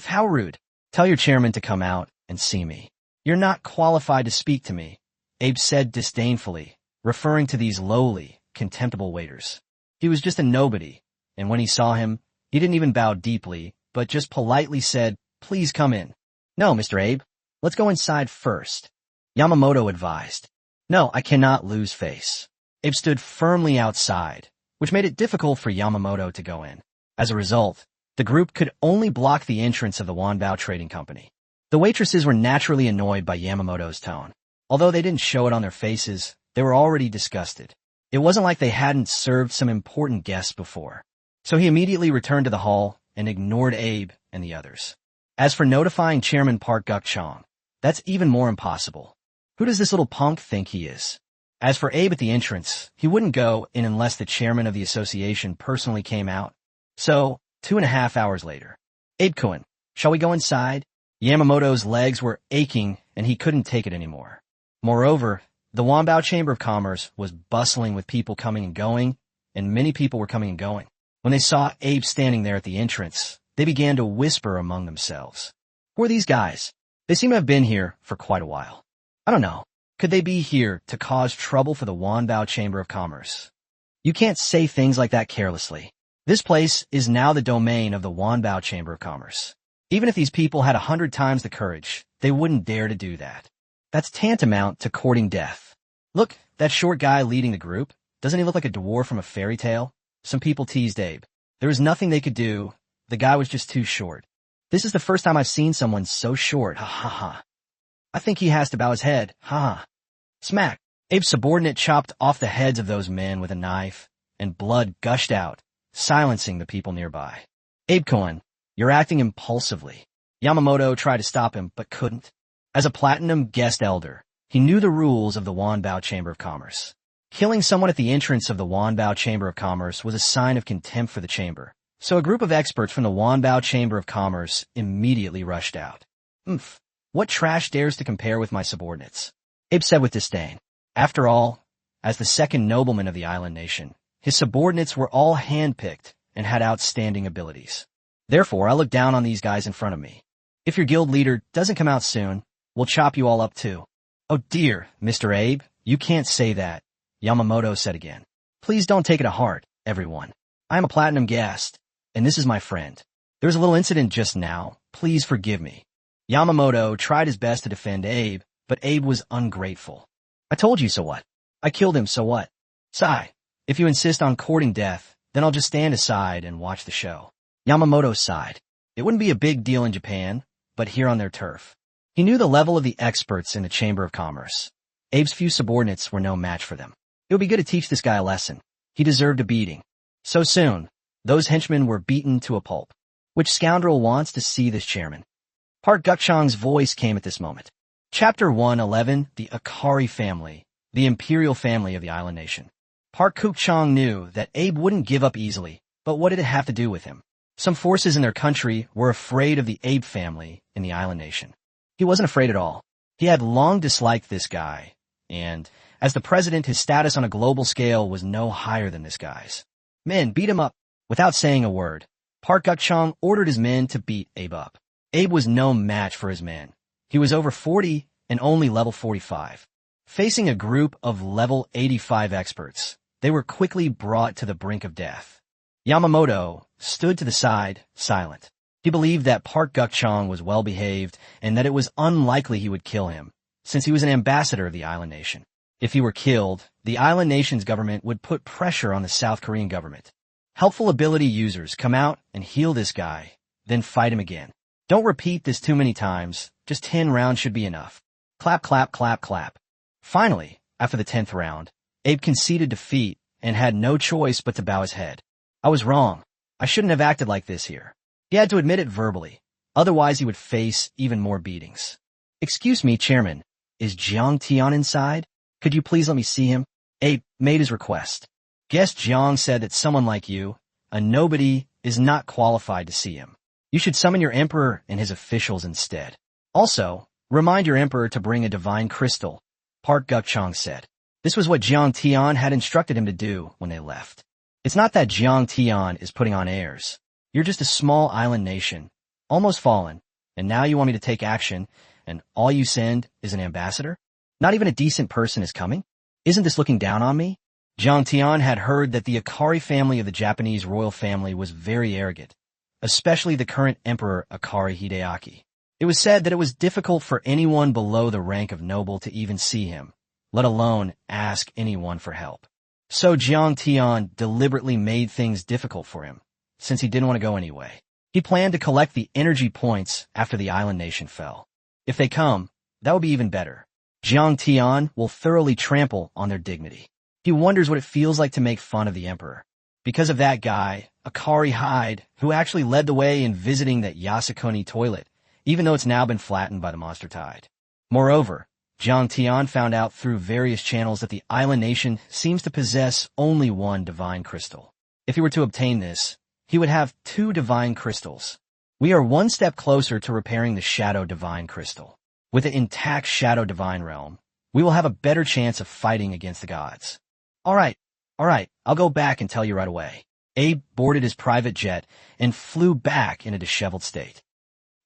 How rude. Tell your chairman to come out and see me. You're not qualified to speak to me, Abe said disdainfully, referring to these lowly, contemptible waiters. He was just a nobody, and when he saw him, he didn't even bow deeply, but just politely said, "Please come in." "No, Mr. Abe. Let's go inside first," Yamamoto advised. "No, I cannot lose face." Abe stood firmly outside, which made it difficult for Yamamoto to go in. As a result, the group could only block the entrance of the Wanbao Trading Company. The waitresses were naturally annoyed by Yamamoto's tone. Although they didn't show it on their faces, they were already disgusted. It wasn't like they hadn't served some important guests before. So he immediately returned to the hall and ignored Abe and the others. As for notifying Chairman Park Guk-chong, that's even more impossible. Who does this little punk think he is? As for Abe at the entrance, he wouldn't go in unless the chairman of the association personally came out. So, 2.5 hours later, "Abe-kun, shall we go inside?" Yamamoto's legs were aching and he couldn't take it anymore. Moreover, the Wanbao Chamber of Commerce was bustling with people coming and going, and many people were coming and going. When they saw Abe standing there at the entrance, they began to whisper among themselves. "Who are these guys? They seem to have been here for quite a while. I don't know. Could they be here to cause trouble for the Wanbao Chamber of Commerce?" You can't say things like that carelessly. This place is now the domain of the Wanbao Chamber of Commerce. Even if these people had 100 times the courage, they wouldn't dare to do that. That's tantamount to courting death. "Look, that short guy leading the group. Doesn't he look like a dwarf from a fairy tale?" Some people teased Abe. There was nothing they could do. The guy was just too short. "This is the first time I've seen someone so short, ha ha ha. I think he has to bow his head, ha ha." Smack! Abe's subordinate chopped off the heads of those men with a knife, and blood gushed out, silencing the people nearby. "Abe-kun, you're acting impulsively." Yamamoto tried to stop him, but couldn't. As a platinum guest elder, he knew the rules of the Wanbao Chamber of Commerce. Killing someone at the entrance of the Wanbao Chamber of Commerce was a sign of contempt for the chamber, so a group of experts from the Wanbao Chamber of Commerce immediately rushed out. "Oomph, what trash dares to compare with my subordinates?" Abe said with disdain. After all, as the second nobleman of the island nation, his subordinates were all handpicked and had outstanding abilities. "Therefore, I look down on these guys in front of me. If your guild leader doesn't come out soon, we'll chop you all up too." "Oh dear, Mr. Abe, you can't say that," Yamamoto said again. "Please don't take it to heart, everyone. I am a platinum guest, and this is my friend. There was a little incident just now. Please forgive me." Yamamoto tried his best to defend Abe, but Abe was ungrateful. "I told you so what? I killed him, so what? Sigh, if you insist on courting death, then I'll just stand aside and watch the show." Yamamoto sighed. It wouldn't be a big deal in Japan, but here on their turf. He knew the level of the experts in the Chamber of Commerce. Abe's few subordinates were no match for them. It would be good to teach this guy a lesson. He deserved a beating. So soon, those henchmen were beaten to a pulp. Which scoundrel wants to see this chairman? Park Guk-chong's voice came at this moment. Chapter 111, The Akari Family, the imperial family of the island nation. Park Guk-chong knew that Abe wouldn't give up easily, but what did it have to do with him? Some forces in their country were afraid of the Abe family in the island nation. He wasn't afraid at all. He had long disliked this guy, and, as the president, his status on a global scale was no higher than this guy's. "Men, beat him up." Without saying a word, Park Guk-chong ordered his men to beat Abe up. Abe was no match for his men. He was over 40 and only level 45. Facing a group of level 85 experts, they were quickly brought to the brink of death. Yamamoto stood to the side, silent. He believed that Park Guk-chong was well-behaved and that it was unlikely he would kill him, since he was an ambassador of the island nation. If he were killed, the island nation's government would put pressure on the South Korean government. Helpful ability users come out and heal this guy, then fight him again. Don't repeat this too many times, just 10 rounds should be enough. Clap, clap, clap, clap. Finally, after the 10th round, Abe conceded defeat and had no choice but to bow his head. "I was wrong. I shouldn't have acted like this here." He had to admit it verbally, otherwise he would face even more beatings. "Excuse me, Chairman, is Jiang Tian inside? Could you please let me see him?" Abe made his request. "Guest Jiang said that someone like you, a nobody, is not qualified to see him. You should summon your emperor and his officials instead. Also, remind your emperor to bring a divine crystal," Park Guk-chong said. This was what Jiang Tian had instructed him to do when they left. It's not that Jiang Tian is putting on airs. You're just a small island nation, almost fallen, and now you want me to take action, and all you send is an ambassador? Not even a decent person is coming? Isn't this looking down on me? Jiang Tian had heard that the Akari family of the Japanese royal family was very arrogant, especially the current emperor Akari Hideaki. It was said that it was difficult for anyone below the rank of noble to even see him, let alone ask anyone for help. So Jiang Tian deliberately made things difficult for him, since he didn't want to go anyway. He planned to collect the energy points after the island nation fell. If they come, that would be even better. Jiang Tian will thoroughly trample on their dignity. He wonders what it feels like to make fun of the emperor. Because of that guy, Akari Hyde, who actually led the way in visiting that Yasukuni toilet, even though it's now been flattened by the monster tide. Moreover, Jiang Tian found out through various channels that the island nation seems to possess only one divine crystal. If he were to obtain this, he would have 2 divine crystals. We are one step closer to repairing the Shadow Divine Crystal. With the intact Shadow Divine Realm, we will have a better chance of fighting against the gods. All right, I'll go back and tell you right away. Abe boarded his private jet and flew back in a disheveled state.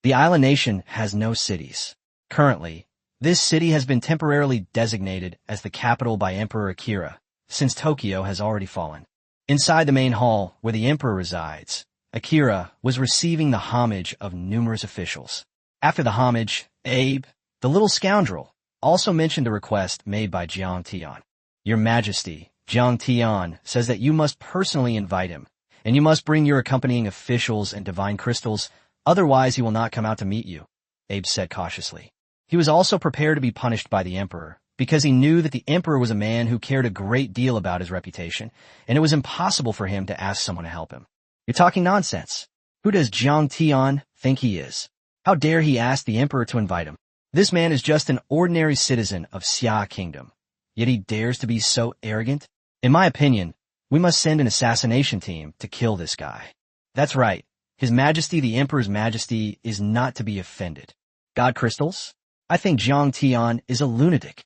The island nation has no cities. Currently, this city has been temporarily designated as the capital by Emperor Akira, since Tokyo has already fallen. Inside the main hall, where the emperor resides, Akira was receiving the homage of numerous officials. After the homage, Abe, the little scoundrel, also mentioned the request made by Jiang Tian. Your Majesty, Jiang Tian says that you must personally invite him, and you must bring your accompanying officials and divine crystals, otherwise he will not come out to meet you, Abe said cautiously. He was also prepared to be punished by the emperor, because he knew that the emperor was a man who cared a great deal about his reputation, and it was impossible for him to ask someone to help him. You're talking nonsense. Who does Jiang Tian think he is? How dare he ask the emperor to invite him? This man is just an ordinary citizen of Xia Kingdom, yet he dares to be so arrogant? In my opinion, we must send an assassination team to kill this guy. That's right. His Majesty the Emperor's Majesty is not to be offended. God crystals? I think Jiang Tian is a lunatic.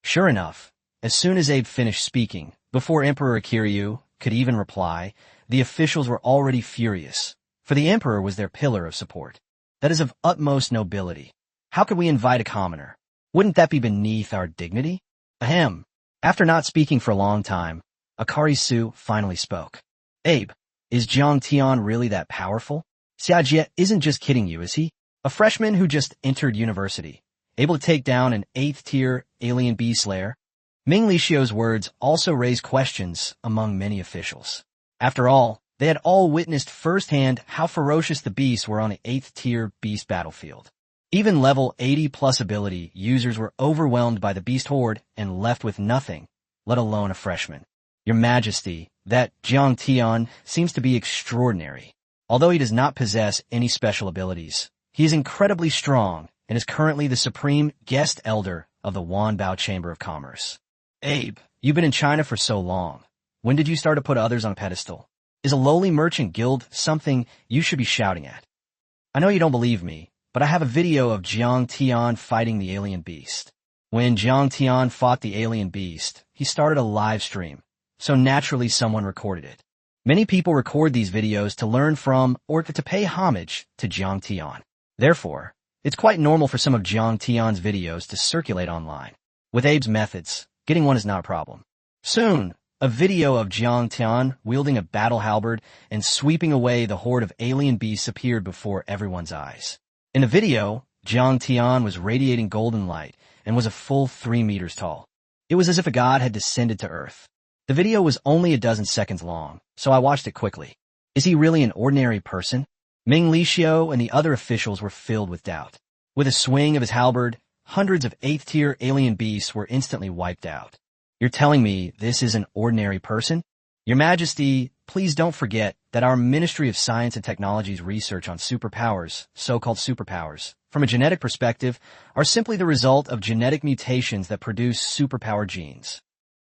Sure enough, as soon as Abe finished speaking, before Emperor Akiryu could even reply, the officials were already furious, for the emperor was their pillar of support. That is of utmost nobility. How could we invite a commoner? Wouldn't that be beneath our dignity? Ahem. After not speaking for a long time, Akari Su finally spoke. Abe, is Jiang Tian really that powerful? Xiajie isn't just kidding you, is he? A freshman who just entered university, able to take down an 8th-tier alien bee slayer? Ming Lixio's words also raised questions among many officials. After all, they had all witnessed firsthand how ferocious the beasts were on the 8th-tier beast battlefield. Even level 80-plus ability users were overwhelmed by the beast horde and left with nothing, let alone a freshman. Your Majesty, that Jiang Tian seems to be extraordinary. Although he does not possess any special abilities, he is incredibly strong and is currently the supreme guest elder of the Wanbao Chamber of Commerce. Abe, you've been in China for so long. When did you start to put others on a pedestal? Is a lowly merchant guild something you should be shouting at? I know you don't believe me, but I have a video of Jiang Tian fighting the alien beast. When Jiang Tian fought the alien beast, he started a live stream, so naturally someone recorded it. Many people record these videos to learn from or to pay homage to Jiang Tian. Therefore, it's quite normal for some of Jiang Tian's videos to circulate online. With Abe's methods, getting one is not a problem. Soon, a video of Jiang Tian wielding a battle halberd and sweeping away the horde of alien beasts appeared before everyone's eyes. In the video, Jiang Tian was radiating golden light and was a full 3 meters tall. It was as if a god had descended to Earth. The video was only a dozen seconds long, so I watched it quickly. Is he really an ordinary person? Ming Lixio and the other officials were filled with doubt. With a swing of his halberd, hundreds of 8th-tier alien beasts were instantly wiped out. You're telling me this is an ordinary person? Your Majesty, please don't forget that our Ministry of Science and Technology's research on superpowers, so-called superpowers, from a genetic perspective, are simply the result of genetic mutations that produce superpower genes.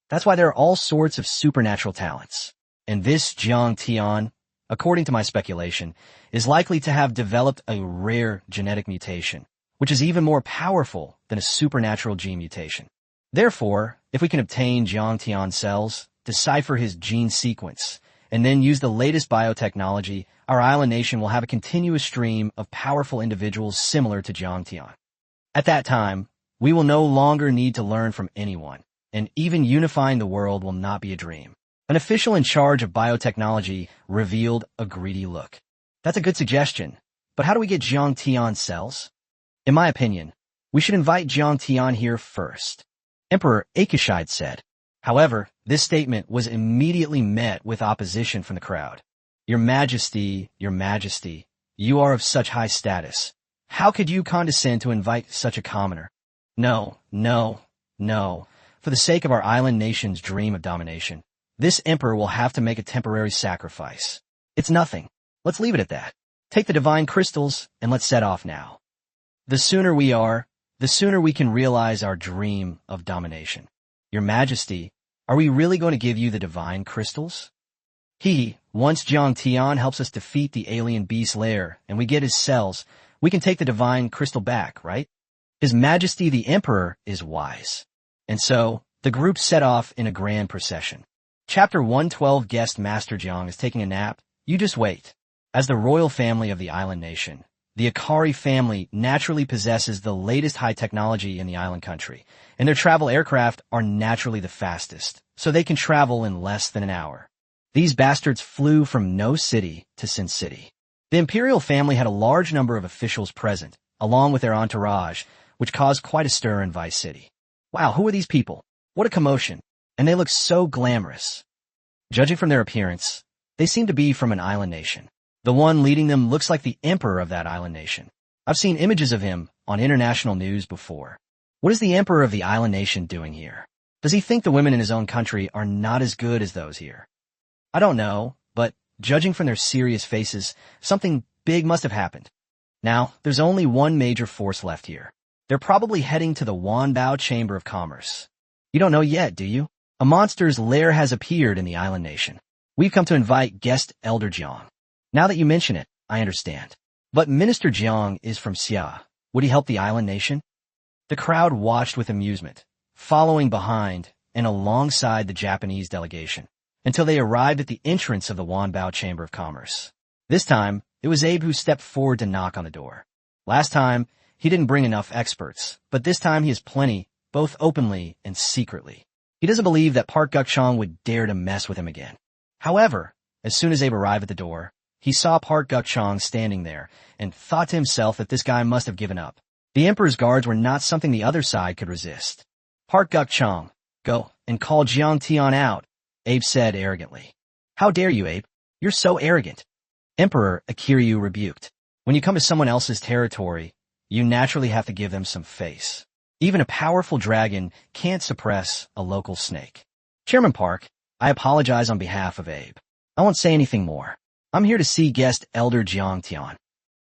That's why there are all sorts of supernatural talents. And this Jiang Tian, according to my speculation, is likely to have developed a rare genetic mutation, which is even more powerful than a supernatural gene mutation. Therefore, if we can obtain Jiang Tian's cells, decipher his gene sequence, and then use the latest biotechnology, our island nation will have a continuous stream of powerful individuals similar to Jiang Tian. At that time, we will no longer need to learn from anyone, and even unifying the world will not be a dream. An official in charge of biotechnology revealed a greedy look. That's a good suggestion, but how do we get Jiang Tian's cells? In my opinion, we should invite Jiang Tian here first, Emperor Akishide said. However, this statement was immediately met with opposition from the crowd. Your Majesty, you are of such high status. How could you condescend to invite such a commoner? No. For the sake of our island nation's dream of domination, this emperor will have to make a temporary sacrifice. It's nothing. Let's leave it at that. Take the divine crystals and let's set off now. The sooner we can realize our dream of domination. Your Majesty, are we really going to give you the divine crystals? Once Jiang Tian helps us defeat the alien beast lair and we get his cells, we can take the divine crystal back, right? His Majesty the Emperor is wise. And so, the group set off in a grand procession. Chapter 112 Guest Master Jiang is taking a nap. You just wait. As the royal family of the island nation, the Akari family naturally possesses the latest high technology in the island country, and their travel aircraft are naturally the fastest, so they can travel in less than an hour. These bastards flew from No City to Sin City. The imperial family had a large number of officials present, along with their entourage, which caused quite a stir in Vice City. Wow, who are these people? What a commotion. And they look so glamorous. Judging from their appearance, they seem to be from an island nation. The one leading them looks like the emperor of that island nation. I've seen images of him on international news before. What is the emperor of the island nation doing here? Does he think the women in his own country are not as good as those here? I don't know, but judging from their serious faces, something big must have happened. Now, there's only one major force left here. They're probably heading to the Wanbao Chamber of Commerce. You don't know yet, do you? A monster's lair has appeared in the island nation. We've come to invite guest Elder Jiang. Now that you mention it, I understand. But Minister Jiang is from Xia. Would he help the island nation? The crowd watched with amusement, following behind and alongside the Japanese delegation, until they arrived at the entrance of the Wanbao Chamber of Commerce. This time, it was Abe who stepped forward to knock on the door. Last time, he didn't bring enough experts, but this time he has plenty, both openly and secretly. He doesn't believe that Park Guk-chang would dare to mess with him again. However, as soon as Abe arrived at the door, he saw Park Guk-chang standing there and thought to himself that this guy must have given up. The emperor's guards were not something the other side could resist. Park Guk-chang, go and call Jiang Tian out, Abe said arrogantly. How dare you, Abe? You're so arrogant. Emperor Akiryu rebuked. When you come to someone else's territory, you naturally have to give them some face. Even a powerful dragon can't suppress a local snake. Chairman Park, I apologize on behalf of Abe. I won't say anything more. I'm here to see guest Elder Jiang Tian.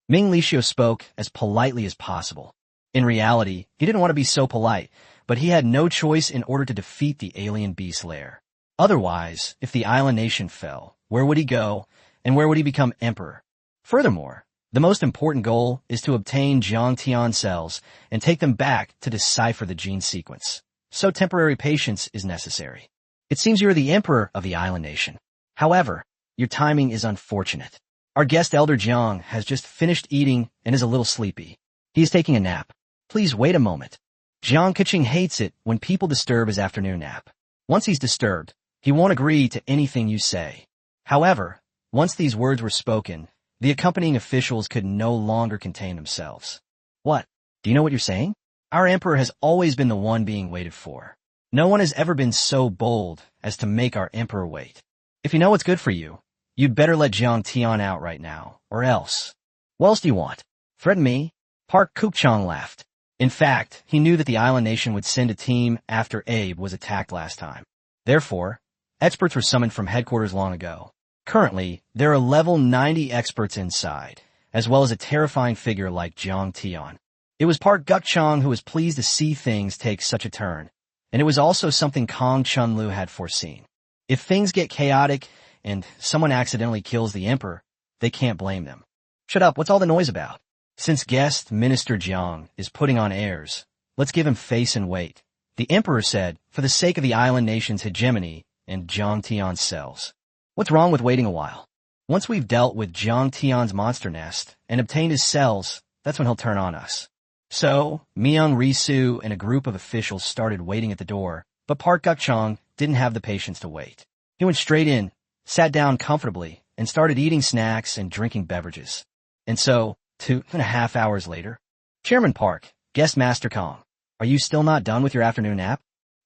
Ming Lixiu spoke as politely as possible. In reality, he didn't want to be so polite, but he had no choice in order to defeat the alien beast lair. Otherwise, if the island nation fell, where would he go, and where would he become emperor? Furthermore, the most important goal is to obtain Jiang Tian cells and take them back to decipher the gene sequence. So temporary patience is necessary. It seems you're the emperor of the island nation. However, your timing is unfortunate. Our guest Elder Jiang has just finished eating and is a little sleepy. He is taking a nap. Please wait a moment. Jiang Keqing hates it when people disturb his afternoon nap. Once he's disturbed, he won't agree to anything you say. However, once these words were spoken, the accompanying officials could no longer contain themselves. What? Do you know what you're saying? Our emperor has always been the one being waited for. No one has ever been so bold as to make our emperor wait. If you know what's good for you, you'd better let Jiang Tian out right now, or else. What else do you want? Threaten me? Park Guk-chang laughed. In fact, he knew that the island nation would send a team after Abe was attacked last time. Therefore, experts were summoned from headquarters long ago. Currently, there are level 90 experts inside, as well as a terrifying figure like Jiang Tian. It was Park Guk-chang who was pleased to see things take such a turn, and it was also something Kong Chunlu had foreseen. If things get chaotic and someone accidentally kills the emperor, they can't blame them. Shut up, what's all the noise about? Since guest Minister Jiang is putting on airs, let's give him face and weight. The emperor said, for the sake of the island nation's hegemony and Jiang Tian's cells. What's wrong with waiting a while? Once we've dealt with Jiang Tian's monster nest and obtained his cells, that's when he'll turn on us. So, Myung Risu and a group of officials started waiting at the door But Park Guk-chang didn't have the patience to wait. He went straight in, sat down comfortably, and started eating snacks and drinking beverages. And so, 2.5 hours later, Chairman Park, guest Master Kong, are you still not done with your afternoon nap?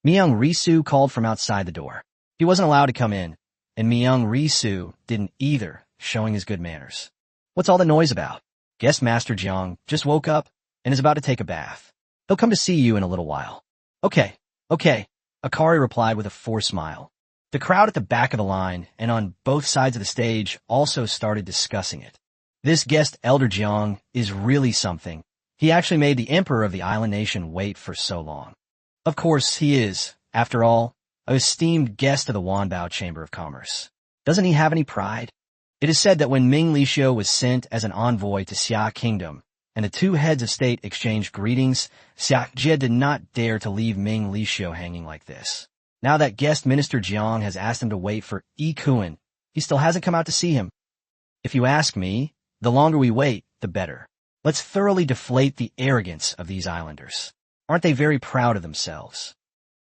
Myung Risu called from outside the door. He wasn't allowed to come in, and Myung Risu didn't either, showing his good manners. What's all the noise about? Guest Master Jiang just woke up and is about to take a bath. He'll come to see you in a little while. Okay, Akari replied with a forced smile. The crowd at the back of the line and on both sides of the stage also started discussing it. This guest Elder Jiang is really something. He actually made the emperor of the island nation wait for so long. Of course he is, after all, an esteemed guest of the Wanbao Chamber of Commerce. Doesn't he have any pride? It is said that when Ming Lixio was sent as an envoy to Xia Kingdom, and the two heads of state exchanged greetings, Xia Jie did not dare to leave Ming Lixio hanging like this. Now that guest Minister Jiang has asked him to wait for Yi Kuan, he still hasn't come out to see him. If you ask me, the longer we wait, the better. Let's thoroughly deflate the arrogance of these islanders. Aren't they very proud of themselves?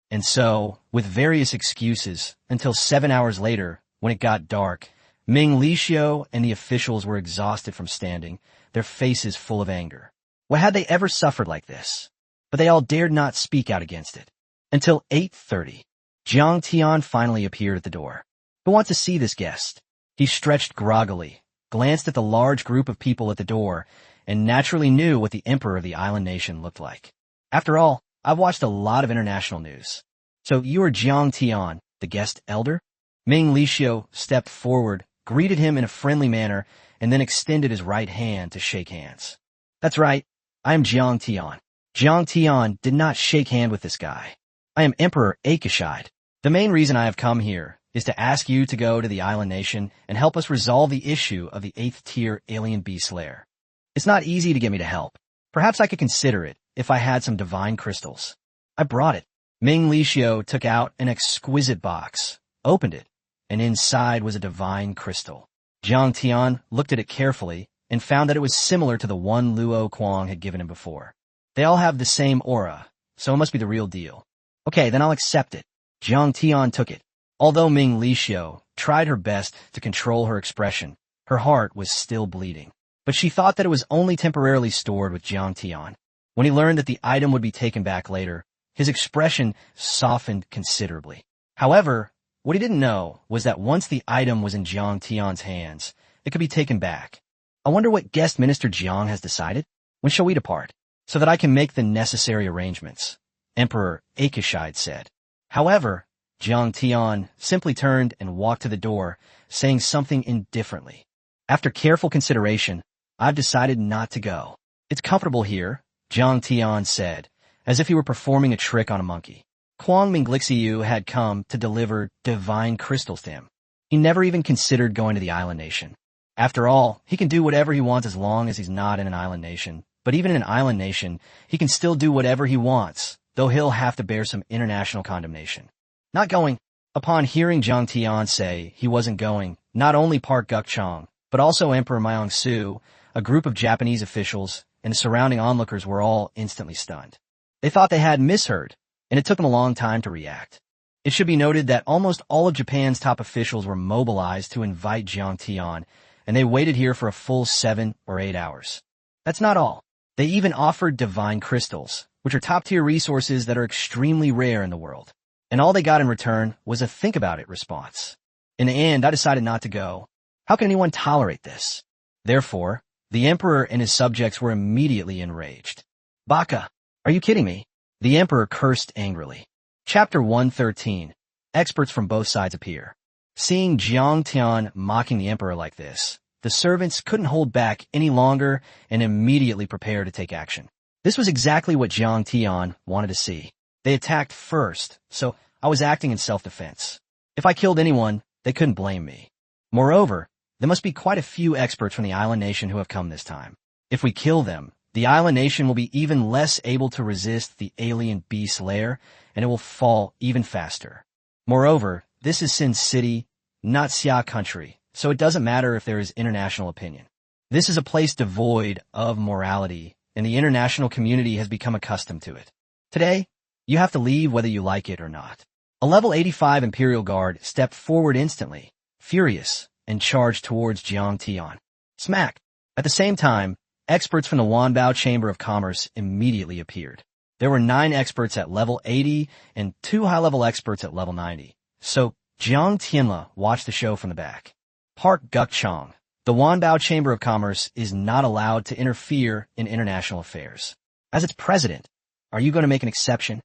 And so, with various excuses, until 7 hours later, when it got dark, Ming Lixio and the officials were exhausted from standing, their faces full of anger. Why had they ever suffered like this? But they all dared not speak out against it. Until 8:30, Jiang Tian finally appeared at the door. Who wants to see this guest? He stretched groggily, glanced at the large group of people at the door, and naturally knew what the emperor of the island nation looked like. After all, I've watched a lot of international news. So you are Jiang Tian, the guest elder? Ming Lixio stepped forward, greeted him in a friendly manner, and then extended his right hand to shake hands. That's right, I am Jiang Tian. Jiang Tian did not shake hand with this guy. I am Emperor Akashide. The main reason I have come here is to ask you to go to the island nation and help us resolve the issue of the 8th tier alien beast lair. It's not easy to get me to help. Perhaps I could consider it if I had some divine crystals. I brought it. Ming Lixio took out an exquisite box, opened it, and inside was a divine crystal. Jiang Tian looked at it carefully and found that it was similar to the one Luo Kuang had given him before. They all have the same aura, so it must be the real deal. Okay, then I'll accept it. Jiang Tian took it. Although Ming Lixio tried her best to control her expression, her heart was still bleeding. But she thought that it was only temporarily stored with Jiang Tian. When he learned that the item would be taken back later, his expression softened considerably. However, what he didn't know was that once the item was in Jiang Tian's hands, it could be taken back. I wonder what guest Minister Jiang has decided? When shall we depart? So that I can make the necessary arrangements, Emperor Akashide said. However, Jiang Tian simply turned and walked to the door, saying something indifferently. After careful consideration, I've decided not to go. It's comfortable here, Jiang Tian said, as if he were performing a trick on a monkey. Kuang Minglixiu had come to deliver divine crystals to him. He never even considered going to the island nation. After all, he can do whatever he wants as long as he's not in an island nation. But even in an island nation, he can still do whatever he wants, though he'll have to bear some international condemnation. Not going. Upon hearing Jiang Tian say he wasn't going, not only Park Guk-chang, but also Emperor Myung Su, a group of Japanese officials, and the surrounding onlookers were all instantly stunned. They thought they had misheard, and it took them a long time to react. It should be noted that almost all of Japan's top officials were mobilized to invite Jiang Tian, and they waited here for a full 7 or 8 hours. That's not all. They even offered divine crystals, which are top-tier resources that are extremely rare in the world. And all they got in return was a think about it response. In the end, I decided not to go. How can anyone tolerate this? Therefore, the emperor and his subjects were immediately enraged. Baka, are you kidding me? The emperor cursed angrily. Chapter 113. Experts from both sides appear. Seeing Jiang Tian mocking the emperor like this, the servants couldn't hold back any longer and immediately prepared to take action. This was exactly what Jiang Tian wanted to see. They attacked first, so I was acting in self-defense. If I killed anyone, they couldn't blame me. Moreover, there must be quite a few experts from the island nation who have come this time. If we kill them, the island nation will be even less able to resist the alien beast lair, and it will fall even faster. Moreover, this is Sin City, not Xia country, so it doesn't matter if there is international opinion. This is a place devoid of morality, and the international community has become accustomed to it. Today, You have to leave whether you like it or not. A level 85 Imperial Guard stepped forward instantly, furious, and charged towards Jiang Tian. Smack! At the same time, experts from the Wanbao Chamber of Commerce immediately appeared. There were 9 experts at level 80 and 2 high-level experts at level 90. So, Jiang Tianle watched the show from the back. Park Guk-chang, the Wanbao Chamber of Commerce is not allowed to interfere in international affairs. As its president, are you going to make an exception?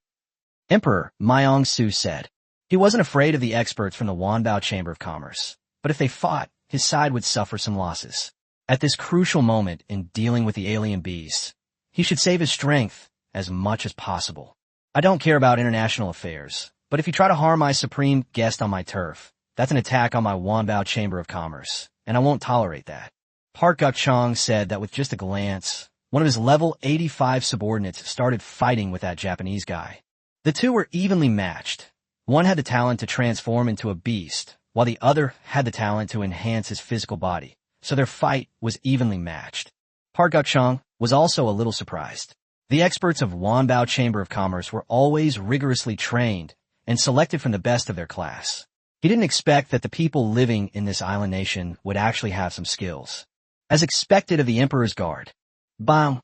Emperor Myong-su said. He wasn't afraid of the experts from the Wanbao Chamber of Commerce, but if they fought, his side would suffer some losses. At this crucial moment in dealing with the alien beasts, he should save his strength as much as possible. I don't care about international affairs, but if you try to harm my supreme guest on my turf, that's an attack on my Wanbao Chamber of Commerce, and I won't tolerate that. Park Guk-chang said that with just a glance, one of his level 85 subordinates started fighting with that Japanese guy. The two were evenly matched. One had the talent to transform into a beast, while the other had the talent to enhance his physical body, so their fight was evenly matched. Park Guk-chang was also a little surprised. The experts of Wanbao Chamber of Commerce were always rigorously trained and selected from the best of their class. He didn't expect that the people living in this island nation would actually have some skills. As expected of the Emperor's Guard, bam!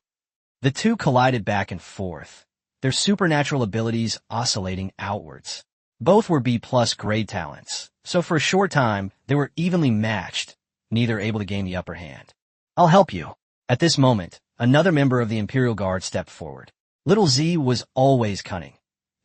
The two collided back and forth, their supernatural abilities oscillating outwards. Both were B+ grade talents, so for a short time they were evenly matched, neither able to gain the upper hand. I'll help you. At this moment, another member of the Imperial Guard stepped forward. Little Z was always cunning.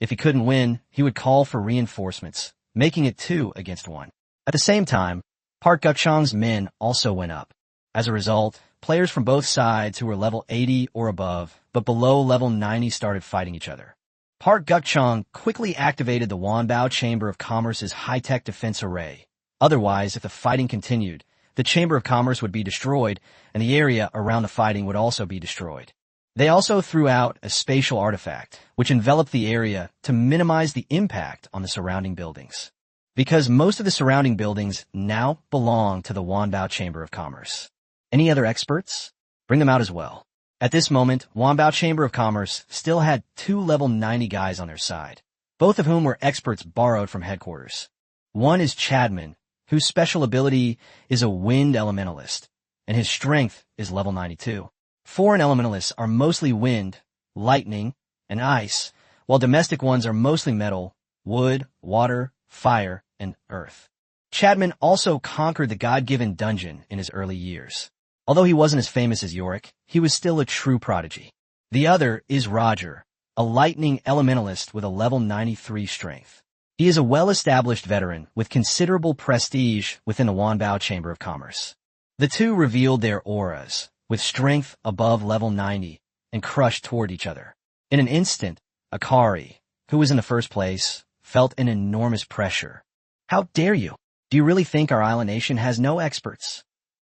If he couldn't win, he would call for reinforcements, making it 2 against 1. At the same time, Park Guk-chang's men also went up. As a result, players from both sides who were level 80 or above, but below level 90 started fighting each other. Park Guk-chang quickly activated the Wanbao Chamber of Commerce's high-tech defense array. Otherwise, if the fighting continued, the Chamber of Commerce would be destroyed, and the area around the fighting would also be destroyed. They also threw out a spatial artifact, which enveloped the area to minimize the impact on the surrounding buildings. Because most of the surrounding buildings now belong to the Wanbao Chamber of Commerce. Any other experts? Bring them out as well. At this moment, Wanbao Chamber of Commerce still had 2 level 90 guys on their side, both of whom were experts borrowed from headquarters. One is Chadman, whose special ability is a wind elementalist, and his strength is level 92. Foreign elementalists are mostly wind, lightning, and ice, while domestic ones are mostly metal, wood, water, fire, and earth. Chadman also conquered the God-given dungeon in his early years. Although he wasn't as famous as Yorick, he was still a true prodigy. The other is Roger, a lightning elementalist with a level 93 strength. He is a well-established veteran with considerable prestige within the Wanbao Chamber of Commerce. The two revealed their auras, with strength above level 90, and crushed toward each other. In an instant, Akari, who was in the first place, felt an enormous pressure. How dare you? Do you really think our island nation has no experts?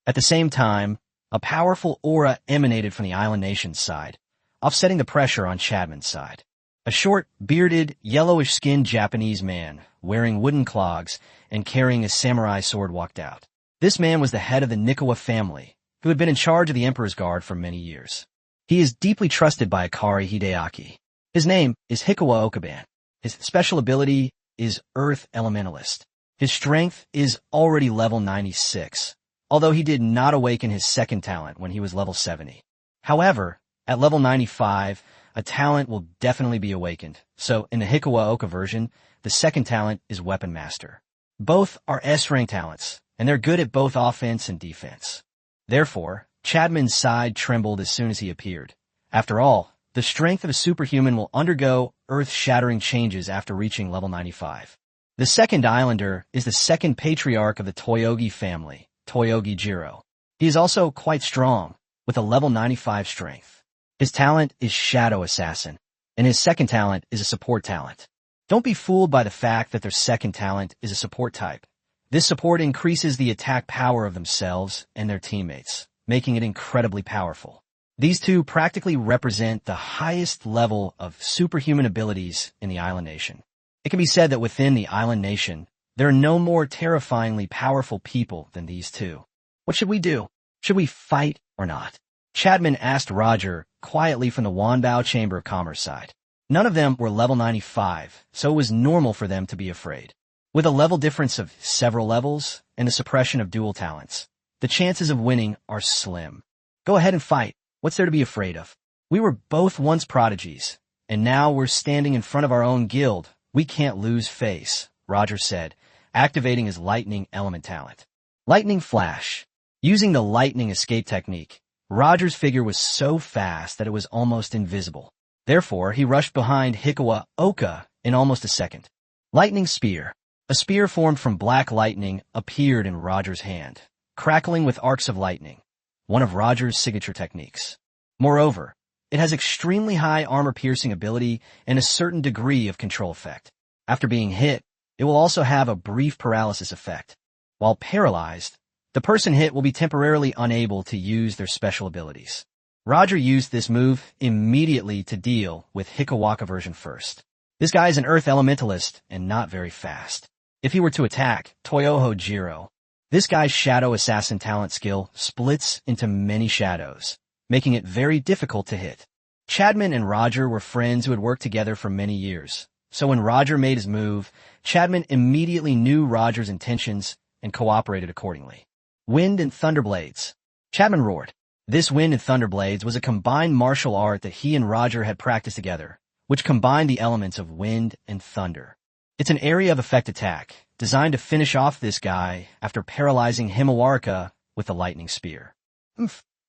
At the same time, a powerful aura emanated from the island nation's side, offsetting the pressure on Chadman's side. A short, bearded, yellowish-skinned Japanese man, wearing wooden clogs and carrying a samurai sword walked out. This man was the head of the Nikawa family, who had been in charge of the Emperor's Guard for many years. He is deeply trusted by Akari Hideaki. His name is Hikawa Okaban. His special ability is Earth Elementalist. His strength is already level 96, although he did not awaken his second talent when he was level 70. However, at level 95, a talent will definitely be awakened, so in the Hikawa Oka version, the second talent is Weapon Master. Both are S-rank talents, and they're good at both offense and defense. Therefore, Chadman's side trembled as soon as he appeared. After all, the strength of a superhuman will undergo earth-shattering changes after reaching level 95. The second islander is the second patriarch of the Toyogi family, Toyogi Jiro. He is also quite strong, with a level 95 strength. His talent is Shadow Assassin, and his second talent is a support talent. Don't be fooled by the fact that their second talent is a support type. This support increases the attack power of themselves and their teammates, making it incredibly powerful. These two practically represent the highest level of superhuman abilities in the island nation. It can be said that within the island nation, there are no more terrifyingly powerful people than these two. What should we do? Should we fight or not? Chadman asked Roger quietly from the Wanbao Chamber of Commerce side. None of them were level 95, so it was normal for them to be afraid. With a level difference of several levels and the suppression of dual talents, the chances of winning are slim. Go ahead and fight. What's there to be afraid of? We were both once prodigies, and now we're standing in front of our own guild. We can't lose face, Roger said, activating his lightning element talent. Lightning Flash. Using the lightning escape technique, Roger's figure was so fast that it was almost invisible. Therefore, he rushed behind Hikawa Oka in almost a second. Lightning Spear. A spear formed from black lightning appeared in Roger's hand, crackling with arcs of lightning, one of Roger's signature techniques. Moreover, it has extremely high armor-piercing ability and a certain degree of control effect. After being hit, it will also have a brief paralysis effect. While paralyzed, the person hit will be temporarily unable to use their special abilities. Roger used this move immediately to deal with Hikawaka version first. This guy is an Earth Elementalist and not very fast. If he were to attack Toyoho Jiro, this guy's Shadow Assassin talent skill splits into many shadows, making it very difficult to hit. Chadman and Roger were friends who had worked together for many years, so when Roger made his move, Chadman immediately knew Roger's intentions and cooperated accordingly. Wind and Thunderblades. Chadman roared. This Wind and Thunderblades was a combined martial art that he and Roger had practiced together, which combined the elements of wind and thunder. It's an area of effect attack, designed to finish off this guy after paralyzing Himawarika with the lightning spear.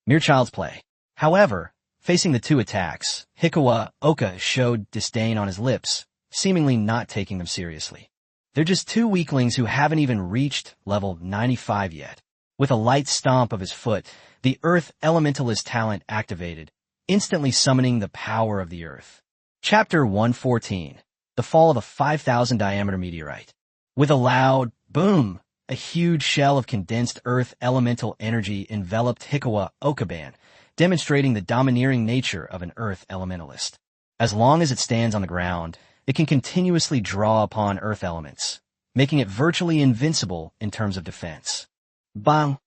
Mere child's play. However, facing the two attacks, Hikawa Oka showed disdain on his lips, seemingly not taking them seriously. They're just two weaklings who haven't even reached level 95 yet. With a light stomp of his foot, the Earth Elementalist talent activated, instantly summoning the power of the Earth. Chapter 114. The Fall of a 5,000 diameter meteorite. With a loud boom, a huge shell of condensed Earth elemental energy enveloped Hikawa Okaban, demonstrating the domineering nature of an Earth Elementalist. As long as it stands on the ground, it can continuously draw upon Earth elements, making it virtually invincible in terms of defense. Bang!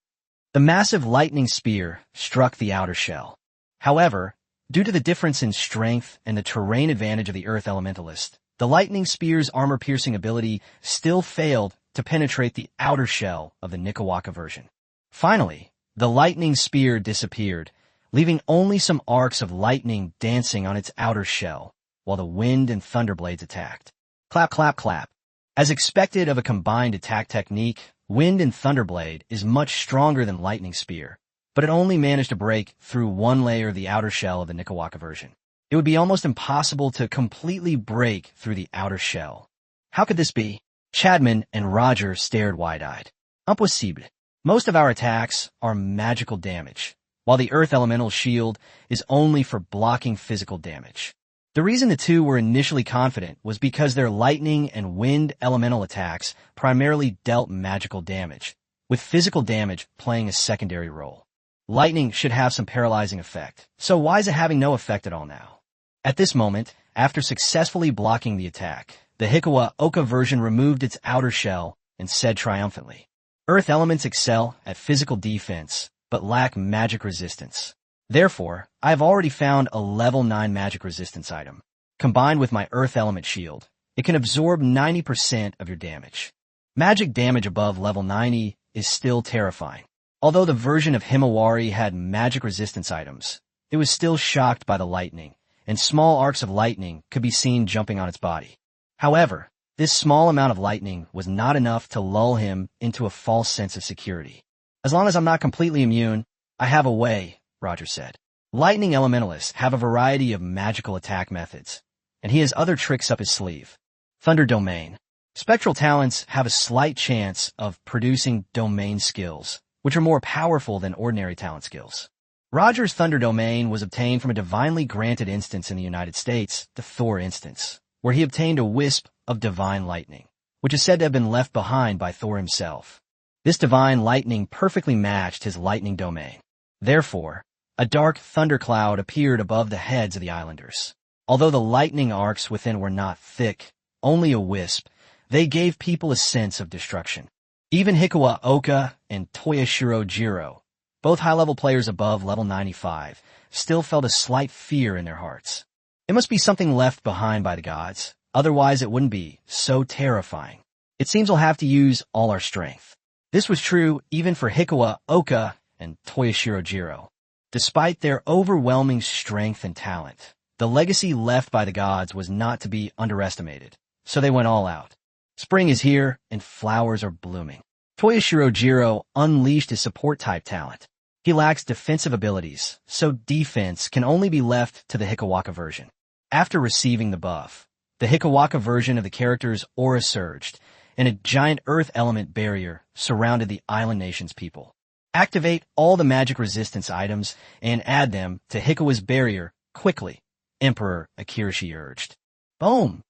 The massive lightning spear struck the outer shell. However, due to the difference in strength and the terrain advantage of the Earth Elementalist, the lightning spear's armor-piercing ability still failed to penetrate the outer shell of the Nikawaka version. Finally, the lightning spear disappeared, leaving only some arcs of lightning dancing on its outer shell, while the wind and thunderblades attacked. Clap, clap, clap. As expected of a combined attack technique, Wind and Thunderblade is much stronger than Lightning Spear, but it only managed to break through one layer of the outer shell of the Nikawaka version. It would be almost impossible to completely break through the outer shell. How could this be? Chadman and Roger stared wide-eyed. Impossible. Most of our attacks are magical damage, while the Earth Elemental Shield is only for blocking physical damage. The reason the two were initially confident was because their lightning and wind elemental attacks primarily dealt magical damage, with physical damage playing a secondary role. Lightning should have some paralyzing effect, so why is it having no effect at all now? At this moment, after successfully blocking the attack, the Hikawa Oka version removed its outer shell and said triumphantly, Earth elements excel at physical defense, but lack magic resistance. Therefore, I have already found a level 9 magic resistance item. Combined with my Earth Element Shield, it can absorb 90% of your damage. Magic damage above level 90 is still terrifying. Although the version of Himawari had magic resistance items, it was still shocked by the lightning, and small arcs of lightning could be seen jumping on its body. However, this small amount of lightning was not enough to lull him into a false sense of security. As long as I'm not completely immune, I have a way, Roger said. Lightning Elementalists have a variety of magical attack methods, and he has other tricks up his sleeve. Thunder Domain. Spectral talents have a slight chance of producing domain skills, which are more powerful than ordinary talent skills. Roger's Thunder Domain was obtained from a divinely granted instance in the United States, the Thor instance, where he obtained a wisp of divine lightning, which is said to have been left behind by Thor himself. This divine lightning perfectly matched his lightning domain. Therefore, a dark thundercloud appeared above the heads of the islanders. Although the lightning arcs within were not thick, only a wisp, they gave people a sense of destruction. Even Hikawa Oka and Toyoshiro Jiro, both high-level players above level 95, still felt a slight fear in their hearts. It must be something left behind by the gods, otherwise it wouldn't be so terrifying. It seems we'll have to use all our strength. This was true even for Hikawa, Oka, and Toyoshiro Jiro. Despite their overwhelming strength and talent, the legacy left by the gods was not to be underestimated, so they went all out. Spring is here, and flowers are blooming. Toyoshiro Jiro unleashed his support-type talent. He lacks defensive abilities, so defense can only be left to the Hikawaka version. After receiving the buff, the Hikawaka version of the character's aura surged, and a giant earth element barrier surrounded the island nation's people. Activate all the magic resistance items and add them to Hikawa's barrier quickly, Emperor Akirashi urged. Boom!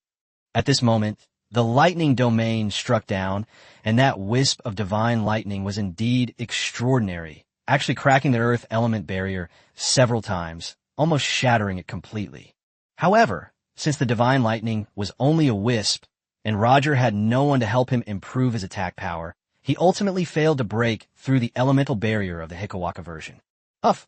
At this moment, the lightning domain struck down, and that wisp of divine lightning was indeed extraordinary, actually cracking the earth element barrier several times, almost shattering it completely. However, since the divine lightning was only a wisp, and Roger had no one to help him improve his attack power, he ultimately failed to break through the elemental barrier of the Hikawaka version.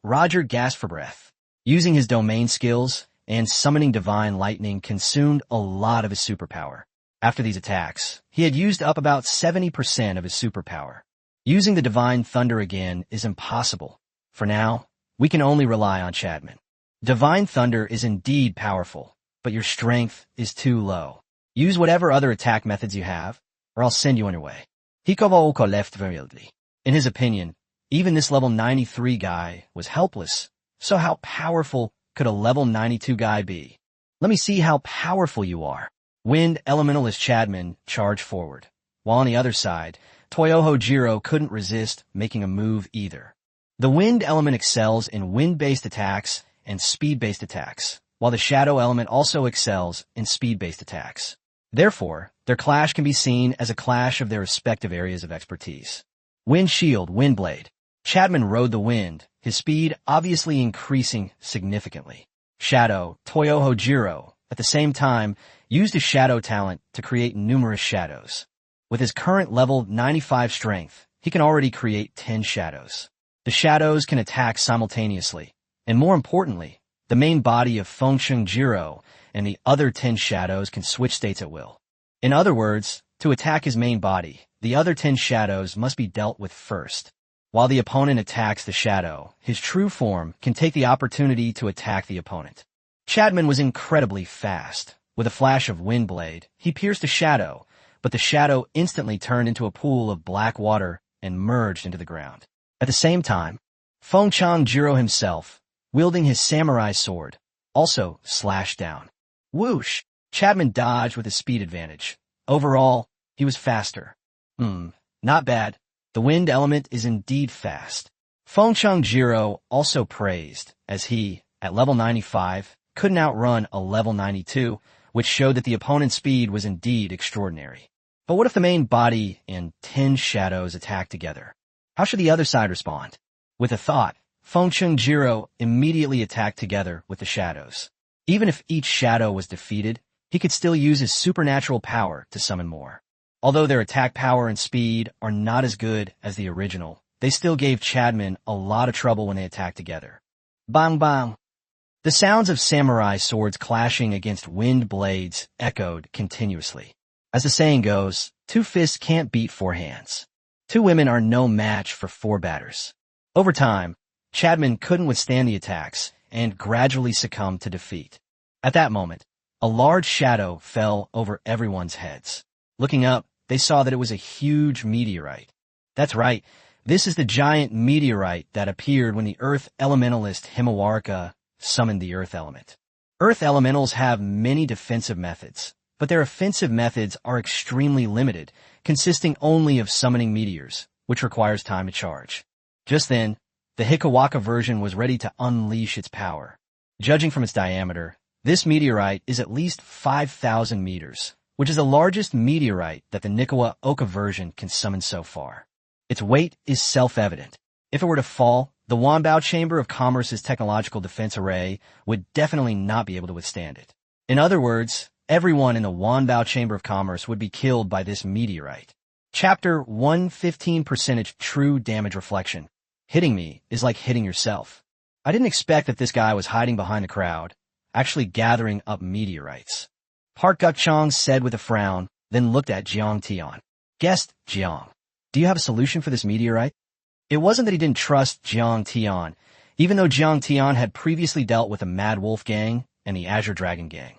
Roger gasped for breath. Using his domain skills and summoning divine lightning consumed a lot of his superpower. After these attacks, he had used up about 70% of his superpower. Using the divine thunder again is impossible. For now, we can only rely on Chadman. Divine thunder is indeed powerful, but your strength is too low. Use whatever other attack methods you have, or I'll send you on your way. Hikawa Oka left hurriedly. In his opinion, even this level 93 guy was helpless, so how powerful could a level 92 guy be? Let me see how powerful you are. Wind Elementalist Chadman charged forward, while on the other side, Toyoho Jiro couldn't resist making a move either. The wind element excels in wind-based attacks and speed-based attacks, while the shadow element also excels in speed-based attacks. Therefore, their clash can be seen as a clash of their respective areas of expertise. Wind Shield, Wind Blade. Chadman rode the wind, his speed obviously increasing significantly. Shadow, Toyoho Jiro, at the same time, used his shadow talent to create numerous shadows. With his current level 95 strength, he can already create 10 shadows. The shadows can attack simultaneously, and more importantly, the main body of Fengsheng Jiro and the other 10 shadows can switch states at will. In other words, to attack his main body, the other 10 shadows must be dealt with first. While the opponent attacks the shadow, his true form can take the opportunity to attack the opponent. Chadman was incredibly fast. With a flash of Wind Blade, he pierced a shadow, but the shadow instantly turned into a pool of black water and merged into the ground. At the same time, Fengsheng Jiro himself, wielding his samurai sword, also slashed down. Whoosh! Chadman dodged with his speed advantage. Overall, he was faster. Not bad. The wind element is indeed fast. Fengsheng Jiro also praised, as he, at level 95, couldn't outrun a level 92, which showed that the opponent's speed was indeed extraordinary. But what if the main body and 10 shadows attack together? How should the other side respond? With a thought, Fengsheng Jiro immediately attacked together with the shadows. Even if each shadow was defeated, he could still use his supernatural power to summon more. Although their attack power and speed are not as good as the original, they still gave Chadman a lot of trouble when they attacked together. Bang bang! The sounds of samurai swords clashing against wind blades echoed continuously. As the saying goes, 2 fists can't beat 4 hands. 2 women are no match for 4 batters. Over time, Chadman couldn't withstand the attacks and gradually succumbed to defeat. At that moment, a large shadow fell over everyone's heads. Looking up, they saw that it was a huge meteorite. That's right, this is the giant meteorite that appeared when the Earth Elementalist Himawarka summoned the Earth Element. Earth Elementals have many defensive methods, but their offensive methods are extremely limited, consisting only of summoning meteors, which requires time to charge. Just then, the Hikawaka version was ready to unleash its power. Judging from its diameter, this meteorite is at least 5,000 meters, which is the largest meteorite that the Nikawa Oka version can summon so far. Its weight is self-evident. If it were to fall, the Wanbao Chamber of Commerce's technological defense array would definitely not be able to withstand it. In other words, everyone in the Wanbao Chamber of Commerce would be killed by this meteorite. Chapter 1:15% True Damage Reflection. Hitting me is like hitting yourself. I didn't expect that this guy was hiding behind the crowd. actually gathering up meteorites. Park Guk-chang said with a frown, then looked at Jiang Tian. Guest, Jiang, do you have a solution for this meteorite? It wasn't that he didn't trust Jiang Tian, even though Jiang Tian had previously dealt with the Mad Wolf Gang and the Azure Dragon Gang.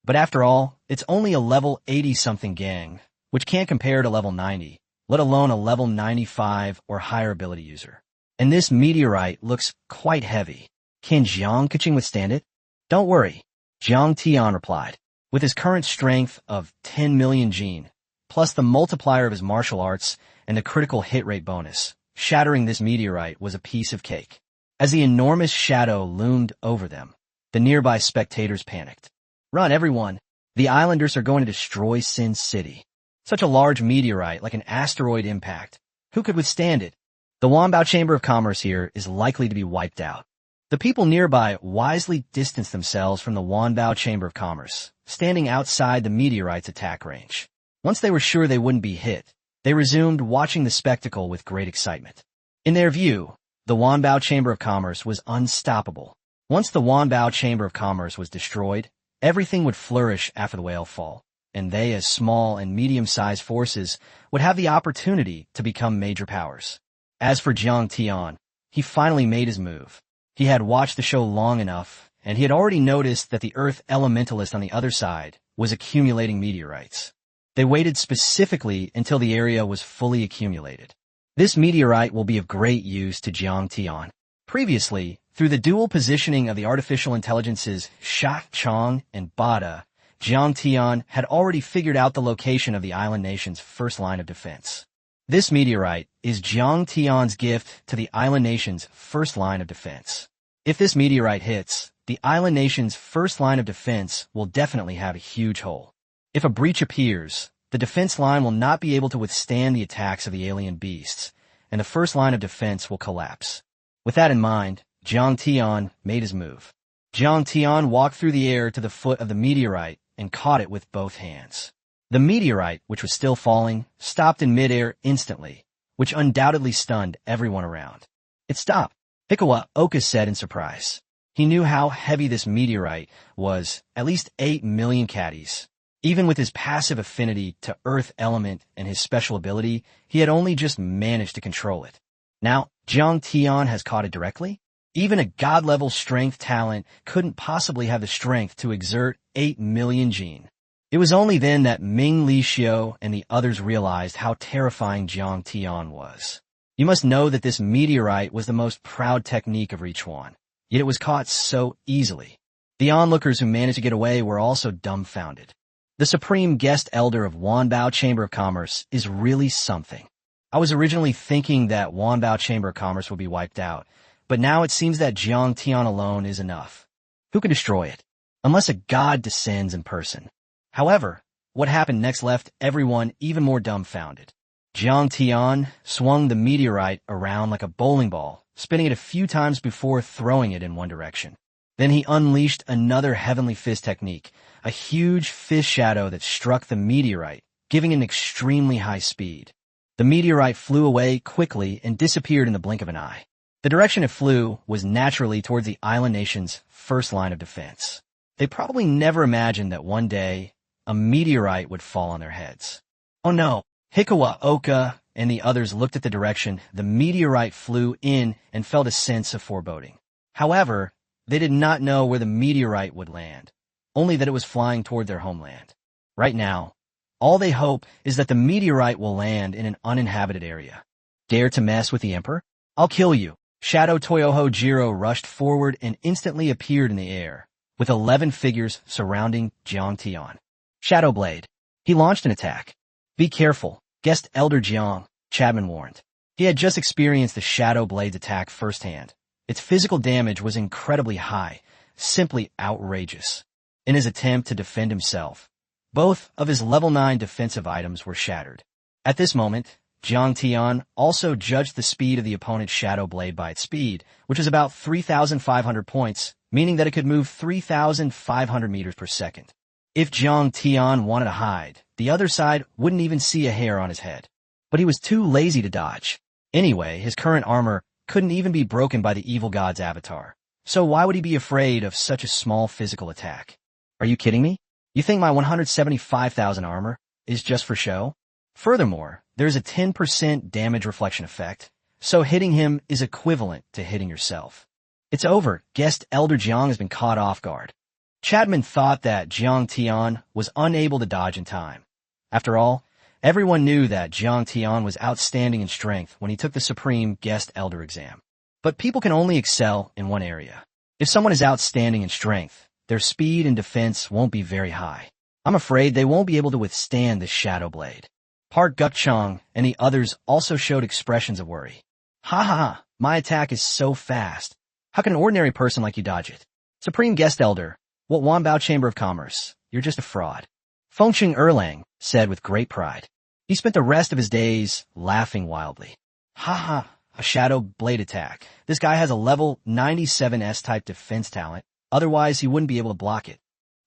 But after all, it's only a level 80-something gang, which can't compare to level 90, let alone a level 95 or higher ability user. And this meteorite looks quite heavy. Can Jiang Keqing withstand it? Don't worry, Jiang Tian replied. With his current strength of 10 million gene, plus the multiplier of his martial arts and the critical hit rate bonus, shattering this meteorite was a piece of cake. As the enormous shadow loomed over them, the nearby spectators panicked. Run, everyone! The islanders are going to destroy Sin City. Such a large meteorite, like an asteroid impact. Who could withstand it? The Wanbao Chamber of Commerce here is likely to be wiped out. The people nearby wisely distanced themselves from the Wanbao Chamber of Commerce, standing outside the meteorite's attack range. Once they were sure they wouldn't be hit, they resumed watching the spectacle with great excitement. In their view, the Wanbao Chamber of Commerce was unstoppable. Once the Wanbao Chamber of Commerce was destroyed, everything would flourish after the whale fall, and they, as small and medium-sized forces, would have the opportunity to become major powers. As for Jiang Tian, he finally made his move. He had watched the show long enough, and he had already noticed that the Earth Elementalist on the other side was accumulating meteorites. They waited specifically until the area was fully accumulated. This meteorite will be of great use to Jiang Tian. Previously, through the dual positioning of the artificial intelligences Sha Chong and Bada, Jiang Tian had already figured out the location of the island nation's first line of defense. This meteorite is Jiang Tian's gift to the island nation's first line of defense. If this meteorite hits, the island nation's first line of defense will definitely have a huge hole. If a breach appears, the defense line will not be able to withstand the attacks of the alien beasts, and the first line of defense will collapse. With that in mind, Jiang Tian made his move. Jiang Tian walked through the air to the foot of the meteorite and caught it with both hands. The meteorite, which was still falling, stopped in midair instantly, which undoubtedly stunned everyone around. It stopped, Hikawa Oka said in surprise. He knew how heavy this meteorite was, at least 8 million caddies. Even with his passive affinity to Earth element and his special ability, he had only just managed to control it. Now, Jiang Tian has caught it directly? Even a god-level strength talent couldn't possibly have the strength to exert 8 million gene. It was only then that Ming Li Xiu and the others realized how terrifying Jiang Tian was. You must know that this meteorite was the most proud technique of Richuan, yet it was caught so easily. The onlookers who managed to get away were also dumbfounded. The supreme guest elder of Wanbao Chamber of Commerce is really something. I was originally thinking that Wanbao Chamber of Commerce would be wiped out, but now it seems that Jiang Tian alone is enough. Who can destroy it? Unless a god descends in person. However, what happened next left everyone even more dumbfounded. Jiang Tian swung the meteorite around like a bowling ball, spinning it a few times before throwing it in one direction. Then he unleashed another heavenly fist technique, a huge fist shadow that struck the meteorite, giving it an extremely high speed. The meteorite flew away quickly and disappeared in the blink of an eye. The direction it flew was naturally towards the island nation's first line of defense. They probably never imagined that one day, a meteorite would fall on their heads. Oh no, Hikawa Oka and the others looked at the direction the meteorite flew in and felt a sense of foreboding. However, they did not know where the meteorite would land, only that it was flying toward their homeland. Right now, all they hope is that the meteorite will land in an uninhabited area. Dare to mess with the Emperor? I'll kill you. Shadow Toyoho Jiro rushed forward and instantly appeared in the air, with 11 figures surrounding Jiang Tian. Shadow Blade. He launched an attack. Be careful, guest Elder Jiang, Chapman warned. He had just experienced the Shadow Blade's attack firsthand. Its physical damage was incredibly high, simply outrageous. In his attempt to defend himself, both of his level 9 defensive items were shattered. At this moment, Jiang Tian also judged the speed of the opponent's Shadow Blade by its speed, which was about 3,500 points, meaning that it could move 3,500 meters per second. If Jiang Tian wanted to hide, the other side wouldn't even see a hair on his head. But he was too lazy to dodge. Anyway, his current armor couldn't even be broken by the evil god's avatar. So why would he be afraid of such a small physical attack? Are you kidding me? You think my 175,000 armor is just for show? Furthermore, there's a 10% damage reflection effect, so hitting him is equivalent to hitting yourself. It's over. Guest Elder Jiang has been caught off guard. Chapman thought that Jiang Tian was unable to dodge in time. After all, everyone knew that Jiang Tian was outstanding in strength when he took the Supreme Guest Elder exam. But people can only excel in one area. If someone is outstanding in strength, their speed and defense won't be very high. I'm afraid they won't be able to withstand the Shadow Blade. Park Gukchang and the others also showed expressions of worry. Ha ha ha, my attack is so fast. How can an ordinary person like you dodge it? Supreme Guest Elder, what Wanbao Chamber of Commerce? You're just a fraud. Fengcheng Erlang said with great pride. He spent the rest of his days laughing wildly. Ha ha, a Shadow Blade attack. This guy has a level 97 S-type defense talent, otherwise he wouldn't be able to block it.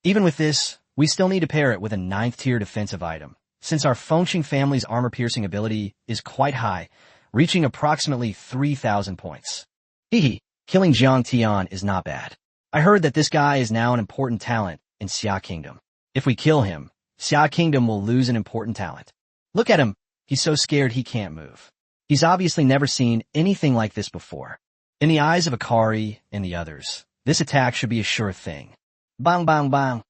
Even with this, we still need to pair it with a 9th tier defensive item, since our Fengcheng family's armor-piercing ability is quite high, reaching approximately 3,000 points. Hehe, killing Jiang Tian is not bad. I heard that this guy is now an important talent in Xia Kingdom. If we kill him, Xia Kingdom will lose an important talent. Look at him, he's so scared he can't move. He's obviously never seen anything like this before. In the eyes of Akari and the others, this attack should be a sure thing. Bang bang bang.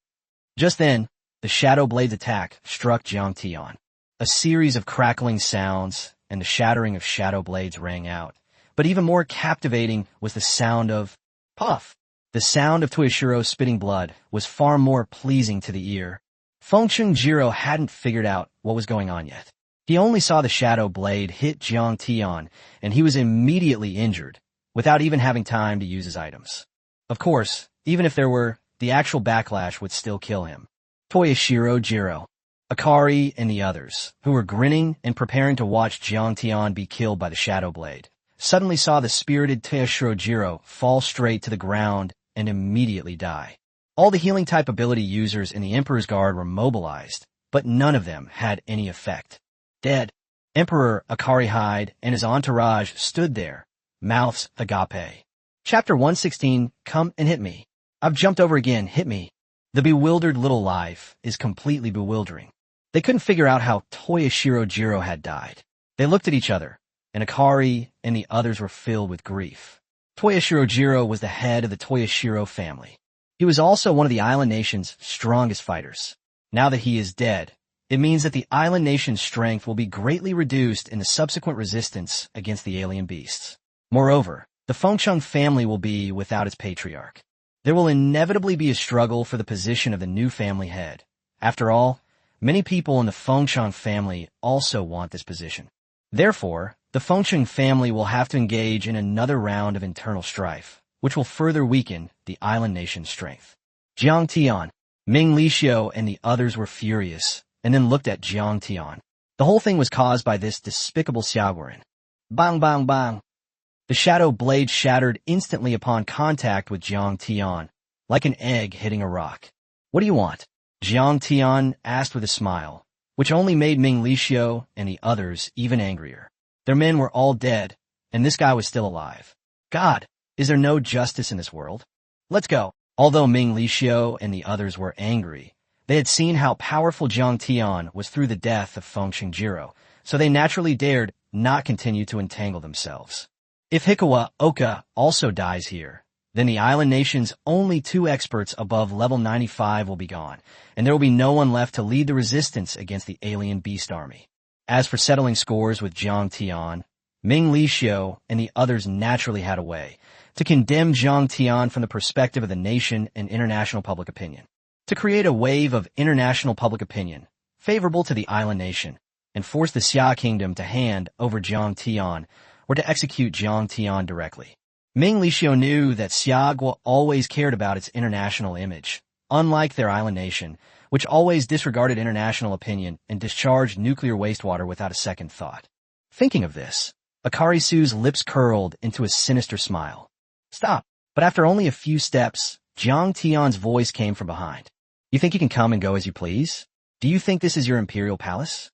Just then, the Shadow Blade's attack struck Jiang Tian. A series of crackling sounds and the shattering of Shadow Blades rang out. But even more captivating was the sound of puff. The sound of Toyoshiro spitting blood was far more pleasing to the ear. Fengcheng Jiro hadn't figured out what was going on yet. He only saw the Shadow Blade hit Jiang Tian, and he was immediately injured, without even having time to use his items. Of course, even if there were, the actual backlash would still kill him. Toyoshiro Jiro, Akari, and the others, who were grinning and preparing to watch Jiang Tian be killed by the Shadow Blade, suddenly saw the spirited Toyoshiro Jiro fall straight to the ground and immediately die. All the healing-type ability users in the Emperor's Guard were mobilized, but none of them had any effect. Dead. Emperor Akari Hyde and his entourage stood there, mouths agape. Chapter 116, Come and Hit Me. I've jumped over again, hit me. The bewildered little life is completely bewildering. They couldn't figure out how Toyoshiro Jiro had died. They looked at each other, and Akari and the others were filled with grief. Toyoshiro Jiro was the head of the Toyoshiro family. He was also one of the island nation's strongest fighters. Now that he is dead, it means that the island nation's strength will be greatly reduced in the subsequent resistance against the alien beasts. Moreover, the Fengcheng family will be without its patriarch. There will inevitably be a struggle for the position of the new family head. After all, many people in the Fengcheng family also want this position. Therefore, the Fengcheng family will have to engage in another round of internal strife, which will further weaken the island nation's strength. Jiang Tian, Ming Lixiu, and the others were furious, and then looked at Jiang Tian. The whole thing was caused by this despicable Xiaoguoren. Bang bang bang. The Shadow Blade shattered instantly upon contact with Jiang Tian, like an egg hitting a rock. What do you want? Jiang Tian asked with a smile, which only made Ming Lixiu and the others even angrier. Their men were all dead, and this guy was still alive. God, is there no justice in this world? Let's go. Although Ming Lixiu and the others were angry, they had seen how powerful Jiang Tian was through the death of Fengcheng Jiro, so they naturally dared not continue to entangle themselves. If Hikawa Oka also dies here, then the island nation's only 2 experts above level 95 will be gone, and there will be no one left to lead the resistance against the alien beast army. As for settling scores with Jiang Tian, Ming Lixiu and the others naturally had a way to condemn Jiang Tian from the perspective of the nation and international public opinion, to create a wave of international public opinion favorable to the island nation and force the Xia Kingdom to hand over Jiang Tian or to execute Jiang Tian directly. Ming Lixiu knew that Xiagua always cared about its international image, unlike their island nation, which always disregarded international opinion and discharged nuclear wastewater without a second thought. Thinking of this, Akari Su's lips curled into a sinister smile. Stop. But after only a few steps, Jiang Tian's voice came from behind. You think you can come and go as you please? Do you think this is your imperial palace?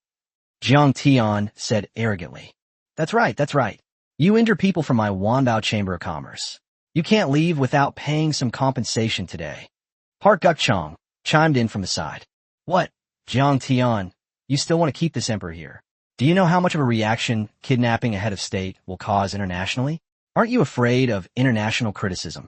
Jiang Tian said arrogantly. That's right. You injure people from my Wanbao Chamber of Commerce. You can't leave without paying some compensation today. Park Gukchong chimed in from the side. What? Jiang Tian, you still want to keep this emperor here? Do you know how much of a reaction kidnapping a head of state will cause internationally? Aren't you afraid of international criticism?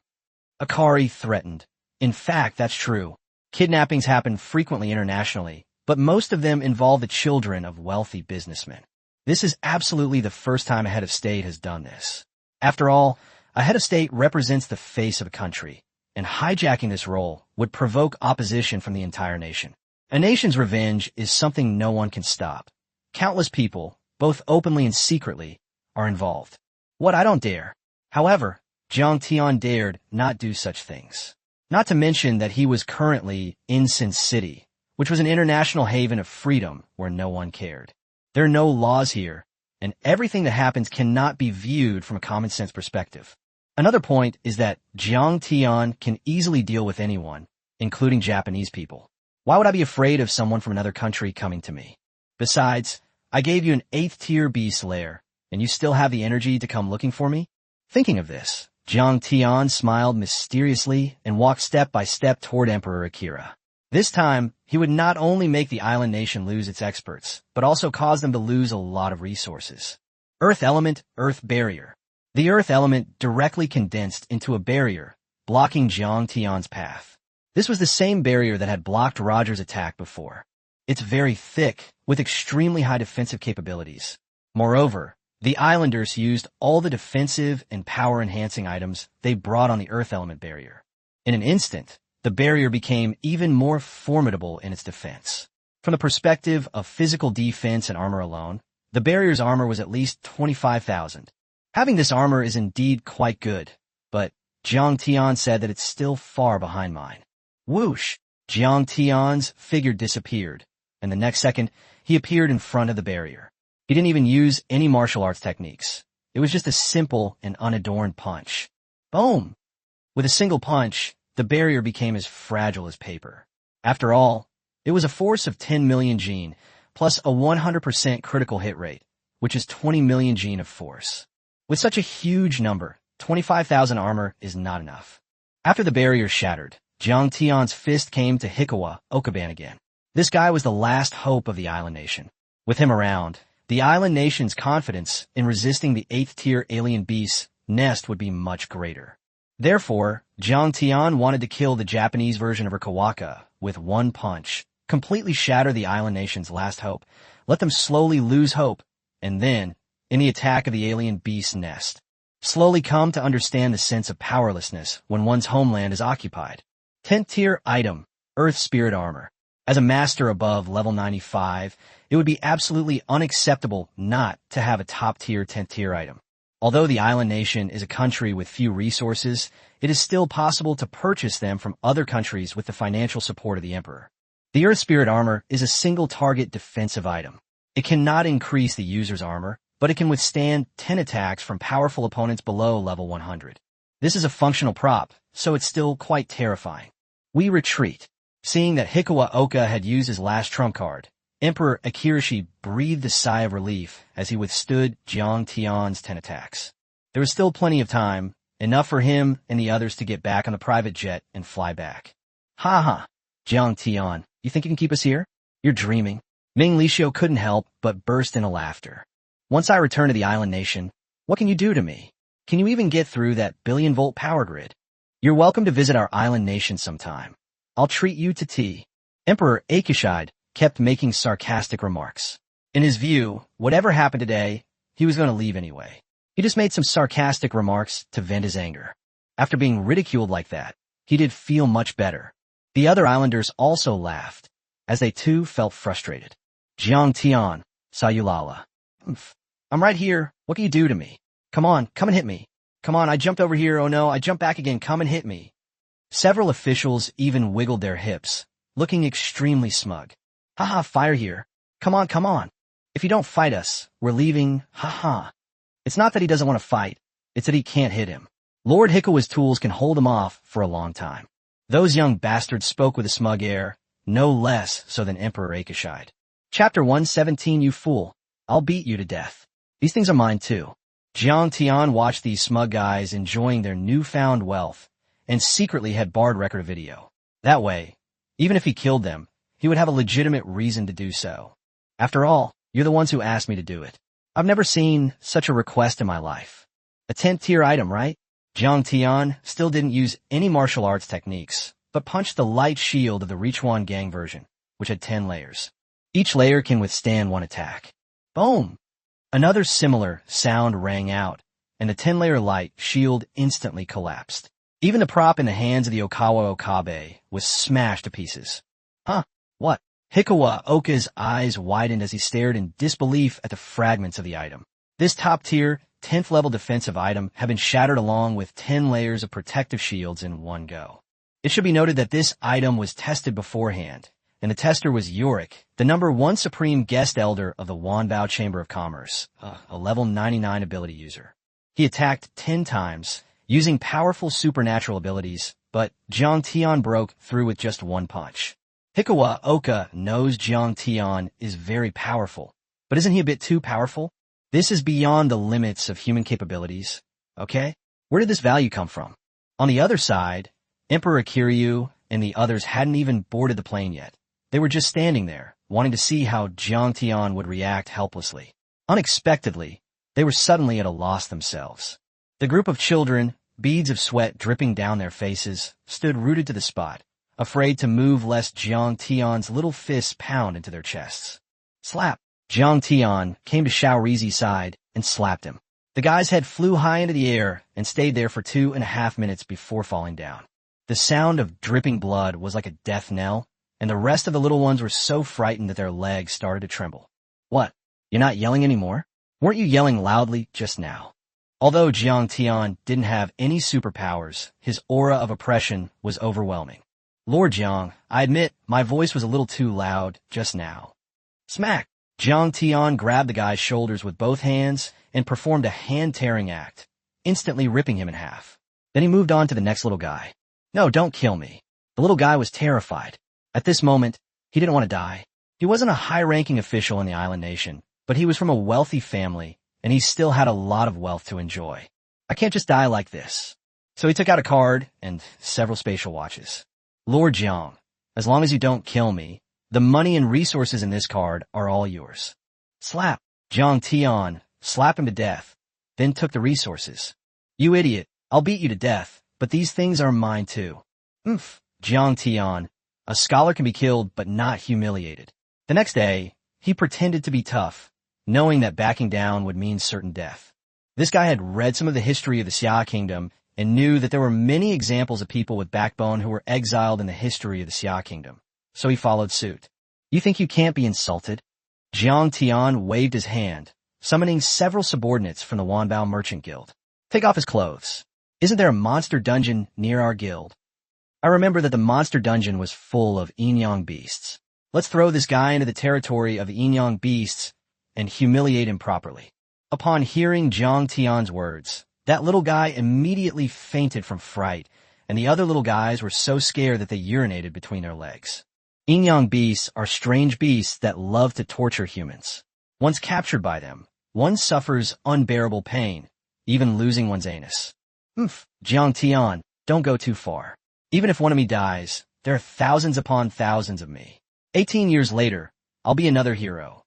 Akari threatened. In fact, that's true. Kidnappings happen frequently internationally, but most of them involve the children of wealthy businessmen. This is absolutely the first time a head of state has done this. After all, a head of state represents the face of a country, and hijacking this role would provoke opposition from the entire nation. A nation's revenge is something no one can stop. Countless people, both openly and secretly, are involved. What? I don't dare. However, Jiang Tian dared not do such things. Not to mention that he was currently in Sin City, which was an international haven of freedom where no one cared. There are no laws here, and everything that happens cannot be viewed from a common-sense perspective. Another point is that Jiang Tian can easily deal with anyone, including Japanese people. Why would I be afraid of someone from another country coming to me? Besides, I gave you an 8th-tier beast lair, and you still have the energy to come looking for me? Thinking of this, Jiang Tian smiled mysteriously and walked step by step toward Emperor Akira. This time, he would not only make the island nation lose its experts, but also cause them to lose a lot of resources. Earth Element, Earth Barrier. The Earth Element directly condensed into a barrier, blocking Jiang Tian's path. This was the same barrier that had blocked Roger's attack before. It's very thick, with extremely high defensive capabilities. Moreover, the Islanders used all the defensive and power-enhancing items they brought on the Earth Element barrier. In an instant, the barrier became even more formidable in its defense. From the perspective of physical defense and armor alone, the barrier's armor was at least 25,000. Having this armor is indeed quite good, but Jiang Tian said that it's still far behind mine. Whoosh! Jiang Tian's figure disappeared, and the next second, he appeared in front of the barrier. He didn't even use any martial arts techniques. It was just a simple and unadorned punch. Boom! With a single punch, the barrier became as fragile as paper. After all, it was a force of 10 million gene, plus a 100% critical hit rate, which is 20 million gene of force. With such a huge number, 25,000 armor is not enough. After the barrier shattered, Jiang Tian's fist came to Hikawa Okaban again. This guy was the last hope of the island nation. With him around, the island nation's confidence in resisting the 8th-tier alien beast's nest would be much greater. Therefore, Jiang Tian wanted to kill the Japanese version of her Kawaka with one punch, completely shatter the island nation's last hope, let them slowly lose hope, and then, in the attack of the alien beast's nest, slowly come to understand the sense of powerlessness when one's homeland is occupied. 10th-tier item, Earth Spirit Armor. As a master above level 95, it would be absolutely unacceptable not to have a top-tier 10th-tier item. Although the island nation is a country with few resources, it is still possible to purchase them from other countries with the financial support of the Emperor. The Earth Spirit Armor is a single-target defensive item. It cannot increase the user's armor, but it can withstand 10 attacks from powerful opponents below level 100. This is a functional prop, so it's still quite terrifying. We retreat. Seeing that Hikawa Oka had used his last trump card, Emperor Akirashi breathed a sigh of relief as he withstood Jiang Tian's 10 attacks. There was still plenty of time, enough for him and the others to get back on the private jet and fly back. Ha ha, Jiang Tian, you think you can keep us here? You're dreaming. Ming Lishio couldn't help but burst into laughter. Once I return to the island nation, what can you do to me? Can you even get through that billion-volt power grid? You're welcome to visit our island nation sometime. I'll treat you to tea. Emperor Akishide kept making sarcastic remarks. In his view, whatever happened today, he was going to leave anyway. He just made some sarcastic remarks to vent his anger. After being ridiculed like that, he did feel much better. The other islanders also laughed, as they too felt frustrated. Jiang Tian, Sayulala. I'm right here. What can you do to me? Come on, come and hit me. Come on, I jumped over here. Oh no, I jumped back again. Come and hit me. Several officials even wiggled their hips, looking extremely smug. Haha, fire here. Come on, come on. If you don't fight us, we're leaving, haha. It's not that he doesn't want to fight, it's that he can't hit him. Lord Hikawa's tools can hold him off for a long time. Those young bastards spoke with a smug air, no less so than Emperor Akishide. Chapter 117. You fool. I'll beat you to death. These things are mine too. Jiang Tian watched these smug guys enjoying their newfound wealth and secretly had barred record a video. That way, even if he killed them, he would have a legitimate reason to do so. After all, you're the ones who asked me to do it. I've never seen such a request in my life. A 10th tier item, right? Jiang Tian still didn't use any martial arts techniques, but punched the light shield of the Richuan Gang version, which had 10 layers. Each layer can withstand one attack. Boom! Another similar sound rang out, and the 10-layer light shield instantly collapsed. Even the prop in the hands of the Okawa Okabe was smashed to pieces. Huh? What? Hikawa Oka's eyes widened as he stared in disbelief at the fragments of the item. This top-tier, 10th level defensive item had been shattered along with 10 layers of protective shields in one go. It should be noted that this item was tested beforehand, and the tester was Yorick, the number 1 supreme guest elder of the Wanbao Chamber of Commerce, a level 99 ability user. He attacked 10 times, using powerful supernatural abilities, but Jiang Tian broke through with just one punch. Hikawa Oka knows Jiang Tian is very powerful, but isn't he a bit too powerful? This is beyond the limits of human capabilities, okay? Where did this value come from? On the other side, Emperor Kiryu and the others hadn't even boarded the plane yet. They were just standing there, wanting to see how Jiang Tian would react helplessly. Unexpectedly, they were suddenly at a loss themselves. The group of children, beads of sweat dripping down their faces, stood rooted to the spot, afraid to move lest Jiang Tian's little fists pound into their chests. Slap! Jiang Tian came to Xiao Rizi's side and slapped him. The guy's head flew high into the air and stayed there for 2.5 minutes before falling down. The sound of dripping blood was like a death knell, and the rest of the little ones were so frightened that their legs started to tremble. What? You're not yelling anymore? Weren't you yelling loudly just now? Although Jiang Tian didn't have any superpowers, his aura of oppression was overwhelming. Lord Jiang, I admit my voice was a little too loud just now. Smack! Jiang Tian grabbed the guy's shoulders with both hands and performed a hand-tearing act, instantly ripping him in half. Then he moved on to the next little guy. No, don't kill me. The little guy was terrified. At this moment, he didn't want to die. He wasn't a high-ranking official in the island nation, but he was from a wealthy family, and he still had a lot of wealth to enjoy. I can't just die like this. So he took out a card and several spatial watches. Lord Jiang, as long as you don't kill me, the money and resources in this card are all yours. Slap! Jiang Tian slapped him to death, then took the resources. You idiot, I'll beat you to death, but these things are mine too. Oomph! Jiang Tian, a scholar can be killed but not humiliated. The next day, he pretended to be tough, knowing that backing down would mean certain death. This guy had read some of the history of the Xia Kingdom and knew that there were many examples of people with backbone who were exiled in the history of the Xia Kingdom. So he followed suit. You think you can't be insulted? Jiang Tian waved his hand, summoning several subordinates from the Wanbao Merchant Guild. Take off his clothes. Isn't there a monster dungeon near our guild? I remember that the monster dungeon was full of Yinyang beasts. Let's throw this guy into the territory of the Yinyang beasts and humiliate him properly. Upon hearing Jiang Tian's words, that little guy immediately fainted from fright, and the other little guys were so scared that they urinated between their legs. Yinyang beasts are strange beasts that love to torture humans. Once captured by them, one suffers unbearable pain, even losing one's anus. Jiang Tian, don't go too far. Even if one of me dies, there are thousands upon thousands of me. 18 years later, I'll be another hero.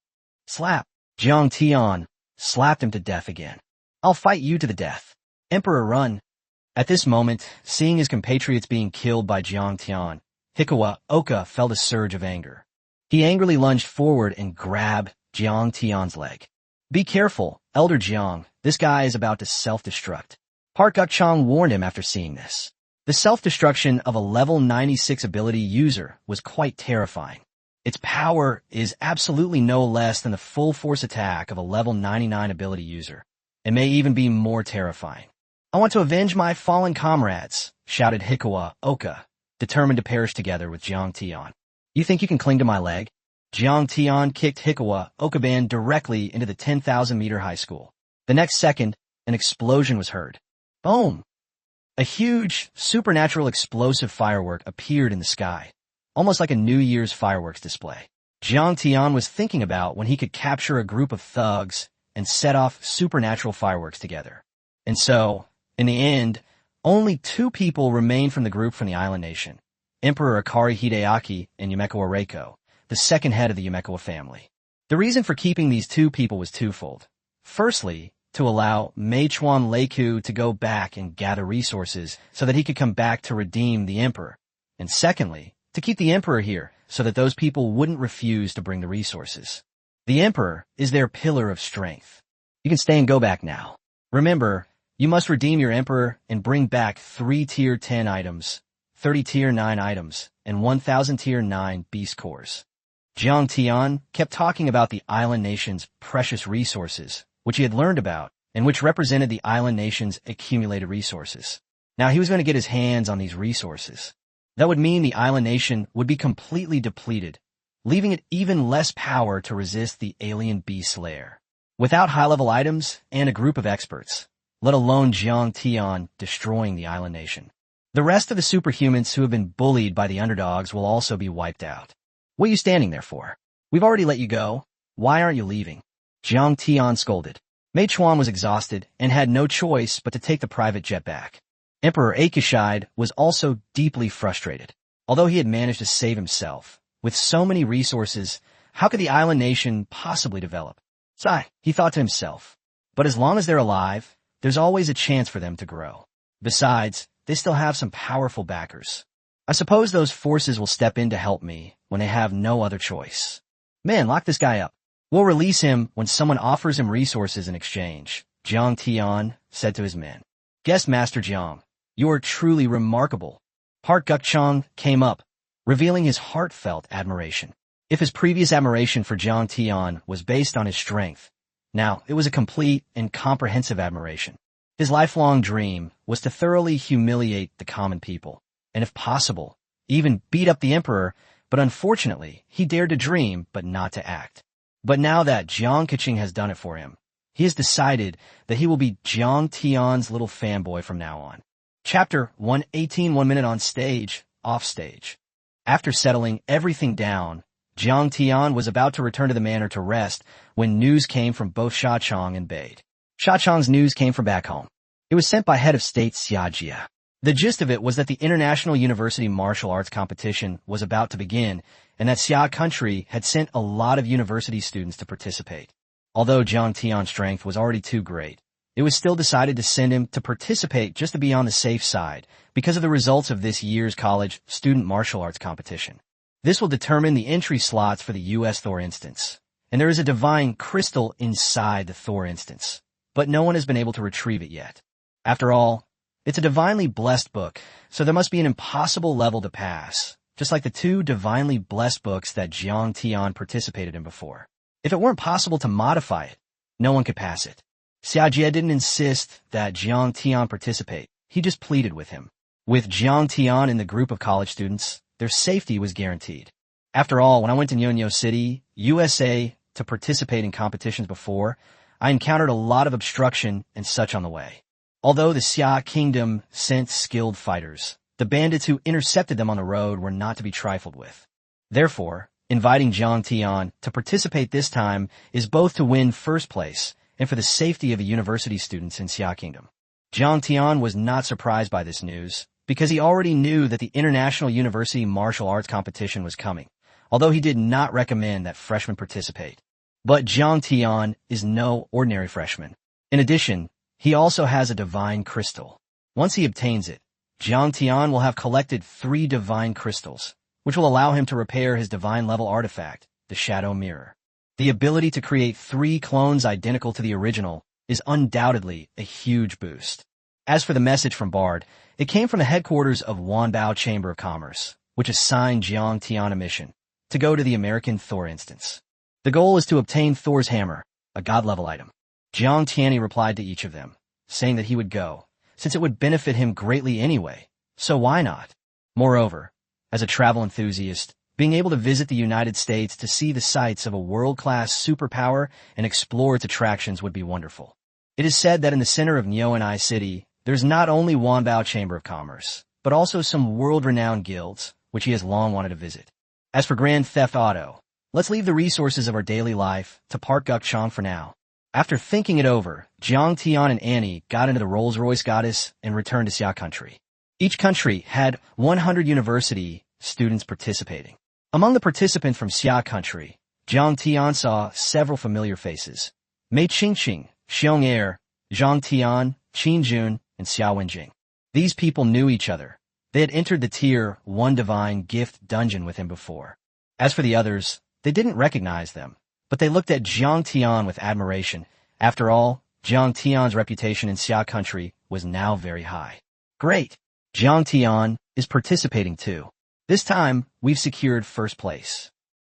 Slap! Jiang Tian slapped him to death again. I'll fight you to the death. Emperor, run. At this moment, seeing his compatriots being killed by Jiang Tian, Hikawa Oka felt a surge of anger. He angrily lunged forward and grabbed Jiang Tian's leg. Be careful, Elder Jiang, this guy is about to self-destruct. Park Gukchang warned him after seeing this. The self-destruction of a level 96 ability user was quite terrifying. Its power is absolutely no less than the full force attack of a level 99 ability user. It may even be more terrifying. I want to avenge my fallen comrades, shouted Hikawa Oka, determined to perish together with Jiang Tian. You think you can cling to my leg? Jiang Tian kicked Hikawa Okaban directly into the 10,000-meter high school. The next second, an explosion was heard. Boom! A huge, supernatural explosive firework appeared in the sky, almost like a New Year's fireworks display. Jiang Tian was thinking about when he could capture a group of thugs and set off supernatural fireworks together. And so, in the end, only 2 people remained from the group from the island nation: Emperor Akari Hideaki and Yumekawa Reiko, the second head of the Yumekawa family. The reason for keeping these 2 people was twofold. Firstly, to allow Meichuan Leiku to go back and gather resources so that he could come back to redeem the emperor. And secondly, to keep the emperor here so that those people wouldn't refuse to bring the resources. The emperor is their pillar of strength. You can stay and go back now. Remember, you must redeem your emperor and bring back 3 Tier 10 items, 30 Tier 9 items, and 1,000 Tier 9 beast cores. Jiang Tian kept talking about the island nation's precious resources, which he had learned about, and which represented the island nation's accumulated resources. Now he was going to get his hands on these resources. That would mean the island nation would be completely depleted, leaving it even less power to resist the alien beast slayer. Without high-level items and a group of experts, let alone Jiang Tian destroying the island nation. The rest of the superhumans who have been bullied by the underdogs will also be wiped out. What are you standing there for? We've already let you go. Why aren't you leaving? Jiang Tian scolded. Meichuan was exhausted and had no choice but to take the private jet back. Emperor Akishide was also deeply frustrated. Although he had managed to save himself, with so many resources, how could the island nation possibly develop? Sigh, he thought to himself. But as long as they're alive, there's always a chance for them to grow. Besides, they still have some powerful backers. I suppose those forces will step in to help me when they have no other choice. Man, lock this guy up. We'll release him when someone offers him resources in exchange, Jiang Tian said to his men. Guest Master Jiang, you are truly remarkable. Park Gukchang came up, revealing his heartfelt admiration. If his previous admiration for Jiang Tian was based on his strength, now it was a complete and comprehensive admiration. His lifelong dream was to thoroughly humiliate the common people, and if possible, even beat up the emperor, but unfortunately, he dared to dream but not to act. But now that Jiang Keqing has done it for him, he has decided that he will be Jiang Tian's little fanboy from now on. Chapter 118, 1 minute on stage, off stage. After settling everything down, Jiang Tian was about to return to the manor to rest when news came from both Xiachang and Bade. Xiachang's news came from back home. It was sent by head of state Xia Jia. The gist of it was that the International University Martial Arts Competition was about to begin, and that Xia country had sent a lot of university students to participate. Although Jiang Tian's strength was already too great, it was still decided to send him to participate just to be on the safe side because of the results of this year's college student martial arts competition. This will determine the entry slots for the U.S. Thor instance, and there is a divine crystal inside the Thor instance, but no one has been able to retrieve it yet. After all, it's a divinely blessed book, so there must be an impossible level to pass, just like the 2 divinely blessed books that Jiang Tian participated in before. If it weren't possible to modify it, no one could pass it. Xia Jie didn't insist that Jiang Tian participate, he just pleaded with him. With Jiang Tian in the group of college students, their safety was guaranteed. After all, when I went to Nyonyo City, USA, to participate in competitions before, I encountered a lot of obstruction and such on the way. Although the Xia Kingdom sent skilled fighters, the bandits who intercepted them on the road were not to be trifled with. Therefore, inviting Jiang Tian to participate this time is both to win first place and for the safety of the university students in Xia Kingdom. Jiang Tian was not surprised by this news because he already knew that the International University Martial Arts Competition was coming, although he did not recommend that freshmen participate. But Jiang Tian is no ordinary freshman. In addition, he also has a divine crystal. Once he obtains it, Jiang Tian will have collected 3 divine crystals, which will allow him to repair his divine-level artifact, the Shadow Mirror. The ability to create 3 clones identical to the original is undoubtedly a huge boost. As for the message from Bard, it came from the headquarters of Wanbao Chamber of Commerce, which assigned Jiang Tian a mission, to go to the American Thor instance. The goal is to obtain Thor's hammer, a god-level item. Jiang Tian replied to each of them, saying that he would go, since it would benefit him greatly anyway, so why not? Moreover, as a travel enthusiast, being able to visit the United States to see the sights of a world-class superpower and explore its attractions would be wonderful. It is said that in the center of Nyoanai City, there's not only Wanbao Chamber of Commerce, but also some world-renowned guilds, which he has long wanted to visit. As for Grand Theft Auto, let's leave the resources of our daily life to Park Gukchang for now. After thinking it over, Jiang Tian and Annie got into the Rolls-Royce Goddess and returned to Xia country. Each country had 100 university students participating. Among the participants from Xia country, Jiang Tian saw several familiar faces. Mei Qingqing, Xiong Er, Zhang Tian, Qin Jun, and Xiao Wenjing. These people knew each other. They had entered the Tier 1 Divine Gift dungeon with him before. As for the others, they didn't recognize them, but they looked at Jiang Tian with admiration. After all, Jiang Tian's reputation in Xia country was now very high. Great! Jiang Tian is participating too. This time, we've secured first place.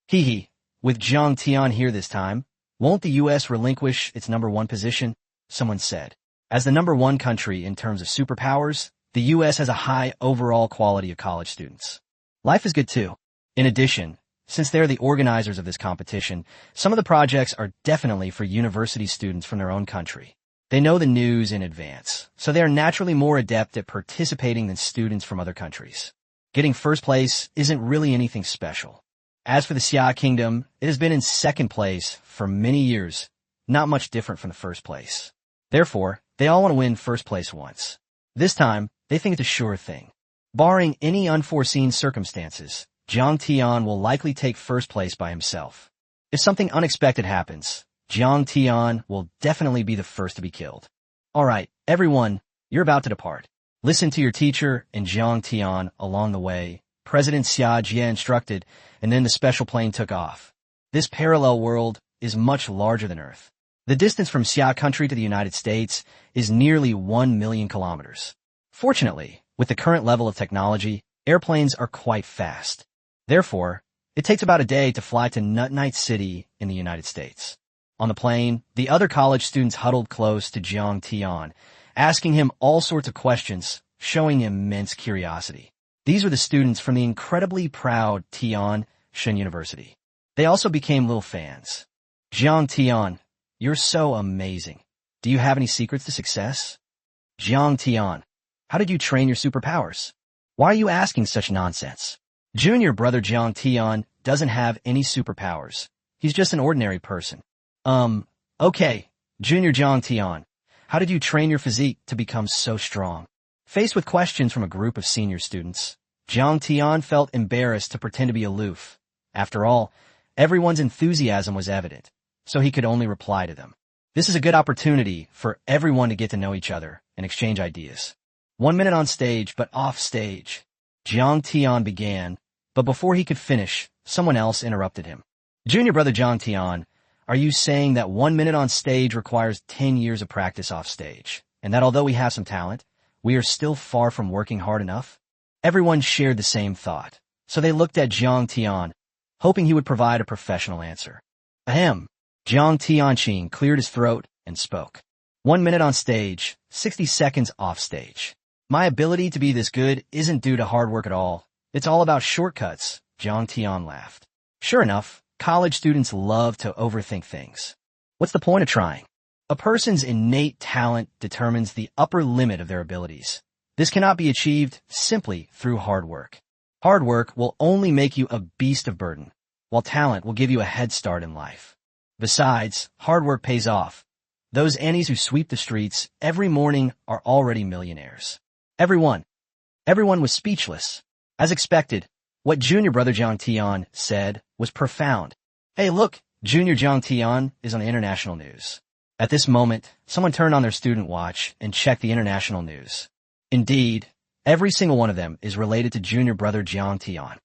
Hee hee, with Jiang Tian here this time, won't the U.S. relinquish its #1 position? Someone said. As the #1 country in terms of superpowers, the U.S. has a high overall quality of college students. Life is good too. In addition, since they're the organizers of this competition, some of the projects are definitely for university students from their own country. They know the news in advance, so they are naturally more adept at participating than students from other countries. Getting first place isn't really anything special. As for the Xia Kingdom, it has been in second place for many years, not much different from the first place. Therefore, they all want to win first place once. This time, they think it's a sure thing. Barring any unforeseen circumstances, Jiang Tian will likely take first place by himself. If something unexpected happens, Jiang Tian will definitely be the first to be killed. Alright, everyone, you're about to depart. Listen to your teacher and Jiang Tian along the way. President Xia Jie instructed, and then the special plane took off. This parallel world is much larger than Earth. The distance from Xia country to the United States is nearly 1 million kilometers. Fortunately, with the current level of technology, airplanes are quite fast. Therefore, it takes about a day to fly to Nut Night City in the United States. On the plane, the other college students huddled close to Jiang Tian, asking him all sorts of questions, showing immense curiosity. These were the students from the incredibly proud Tian Shen University. They also became little fans. Jiang Tian, you're so amazing. Do you have any secrets to success? Jiang Tian, how did you train your superpowers? Why are you asking such nonsense? Junior brother Jiang Tian doesn't have any superpowers. He's just an ordinary person. Okay, Junior Jiang Tian, how did you train your physique to become so strong? Faced with questions from a group of senior students, Jiang Tian felt embarrassed to pretend to be aloof. After all, everyone's enthusiasm was evident, so he could only reply to them. This is a good opportunity for everyone to get to know each other and exchange ideas. 1 minute on stage, but off stage. Jiang Tian began, but before he could finish, someone else interrupted him. Junior brother Jiang Tian, are you saying that 1 minute on stage requires 10 years of practice off stage, and that although we have some talent, we are still far from working hard enough? Everyone shared the same thought, so they looked at Jiang Tian, hoping he would provide a professional answer. Ahem. Jiang Tianqing cleared his throat and spoke. 1 minute on stage, 60 seconds off stage. My ability to be this good isn't due to hard work at all. It's all about shortcuts, Jiang Tian laughed. Sure enough, college students love to overthink things. What's the point of trying? A person's innate talent determines the upper limit of their abilities. This cannot be achieved simply through hard work. Hard work will only make you a beast of burden, while talent will give you a head start in life. Besides, hard work pays off. Those Annies who sweep the streets every morning are already millionaires. Everyone was speechless. As expected, what junior brother Jiang Tian said was profound. Hey look, junior Jiang Tian is on the international news. At this moment, someone turned on their student watch and checked the international news. Indeed, every single one of them is related to junior brother Jiang Tian.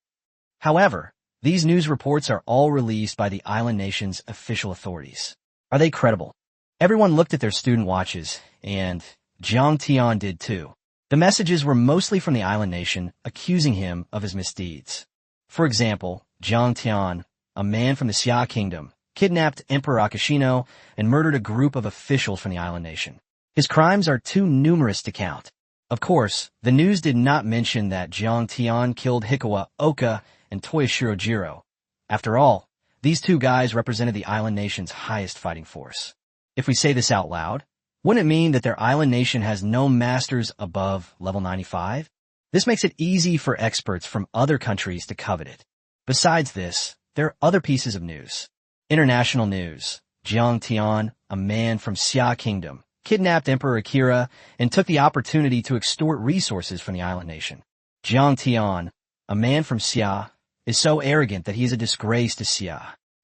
However, these news reports are all released by the island nation's official authorities. Are they credible? Everyone looked at their student watches, and Jiang Tian did too. The messages were mostly from the island nation, accusing him of his misdeeds. For example, Jiang Tian, a man from the Xia Kingdom, kidnapped Emperor Akashino and murdered a group of officials from the island nation. His crimes are too numerous to count. Of course, the news did not mention that Jiang Tian killed Hikawa Oka and Toyoshiro Jiro. After all, these two guys represented the island nation's highest fighting force. If we say this out loud, wouldn't it mean that their island nation has no masters above level 95? This makes it easy for experts from other countries to covet it. Besides this, there are other pieces of news. International news. Jiang Tian, a man from Xia Kingdom, kidnapped Emperor Akira and took the opportunity to extort resources from the island nation. Jiang Tian, a man from Xia, is so arrogant that he is a disgrace to Xia.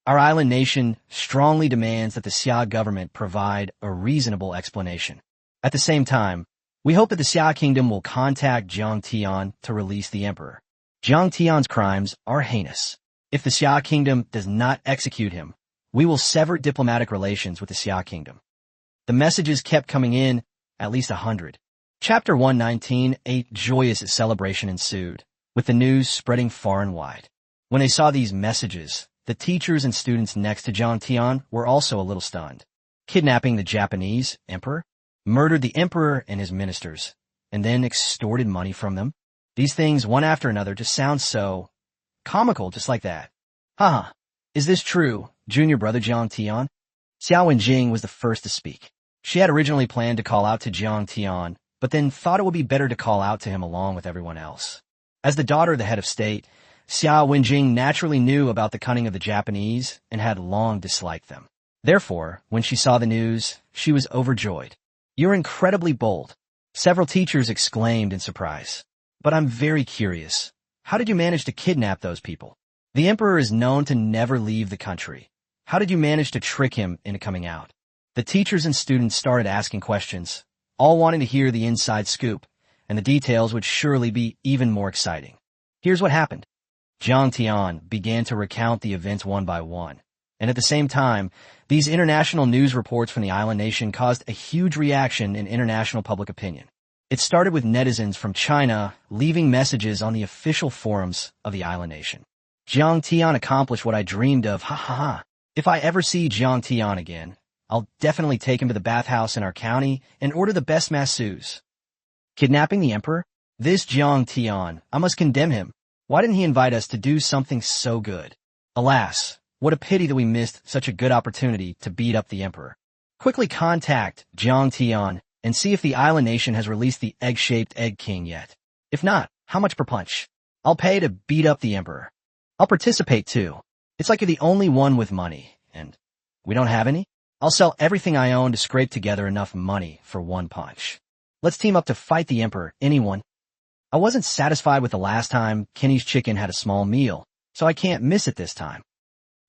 Our island nation strongly demands that the Xia government provide a reasonable explanation. At the same time, we hope that the Xia Kingdom will contact Jiang Tian to release the emperor. Jiang Tian's crimes are heinous. If the Xia Kingdom does not execute him, we will sever diplomatic relations with the Xia Kingdom. The messages kept coming in, at least 100. Chapter 119, a joyous celebration ensued, with the news spreading far and wide. When they saw these messages, the teachers and students next to Jiang Tian were also a little stunned. Kidnapping the Japanese emperor, murdered the emperor and his ministers, and then extorted money from them. These things, one after another, just sound so comical, just like that. Haha, is this true, junior brother Jiang Tian? Xiao Wenjing was the first to speak. She had originally planned to call out to Jiang Tian, but then thought it would be better to call out to him along with everyone else. As the daughter of the head of state, Xiao Wenjing naturally knew about the cunning of the Japanese and had long disliked them. Therefore, when she saw the news, she was overjoyed. "You're incredibly bold," several teachers exclaimed in surprise. "But I'm very curious. How did you manage to kidnap those people? The emperor is known to never leave the country. How did you manage to trick him into coming out?" The teachers and students started asking questions, all wanting to hear the inside scoop, and the details would surely be even more exciting. Here's what happened. Jiang Tian began to recount the events one by one, and at the same time, these international news reports from the island nation caused a huge reaction in international public opinion. It started with netizens from China leaving messages on the official forums of the island nation. "Jiang Tian accomplished what I dreamed of, ha ha ha. If I ever see Jiang Tian again, I'll definitely take him to the bathhouse in our county and order the best masseuse." Kidnapping the emperor? This Jiang Tian, I must condemn him. Why didn't he invite us to do something so good? Alas, what a pity that we missed such a good opportunity to beat up the emperor. Quickly contact Jiang Tian and see if the island nation has released the egg-shaped egg king yet. If not, how much per punch? I'll pay to beat up the emperor. I'll participate too. It's like you're the only one with money, and we don't have any? I'll sell everything I own to scrape together enough money for one punch. Let's team up to fight the emperor, anyone? I wasn't satisfied with the last time Kenny's Chicken had a small meal, so I can't miss it this time.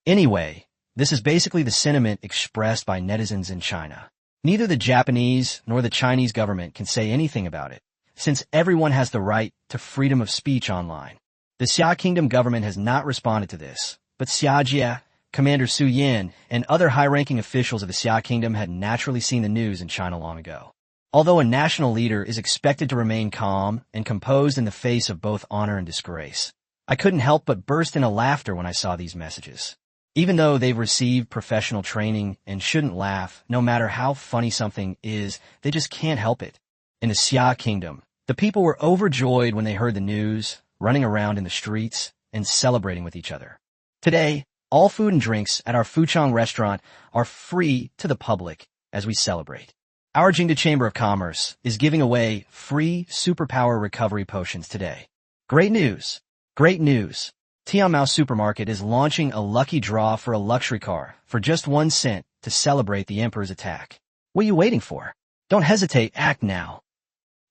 Anyway, this is basically the sentiment expressed by netizens in China. Neither the Japanese nor the Chinese government can say anything about it, since everyone has the right to freedom of speech online. The Xia Kingdom government has not responded to this, but Xia Jie, Commander Su Yin, and other high-ranking officials of the Xia Kingdom had naturally seen the news in China long ago. Although a national leader is expected to remain calm and composed in the face of both honor and disgrace, I couldn't help but burst into laughter when I saw these messages. Even though they've received professional training and shouldn't laugh, no matter how funny something is, they just can't help it. In the Xia Kingdom, the people were overjoyed when they heard the news, running around in the streets, and celebrating with each other. Today, all food and drinks at our Fuchong restaurant are free to the public as we celebrate. Our Jingda Chamber of Commerce is giving away free superpower recovery potions today. Great news! Great news! Tianmao Supermarket is launching a lucky draw for a luxury car for just 1 cent to celebrate the emperor's attack. What are you waiting for? Don't hesitate, act now.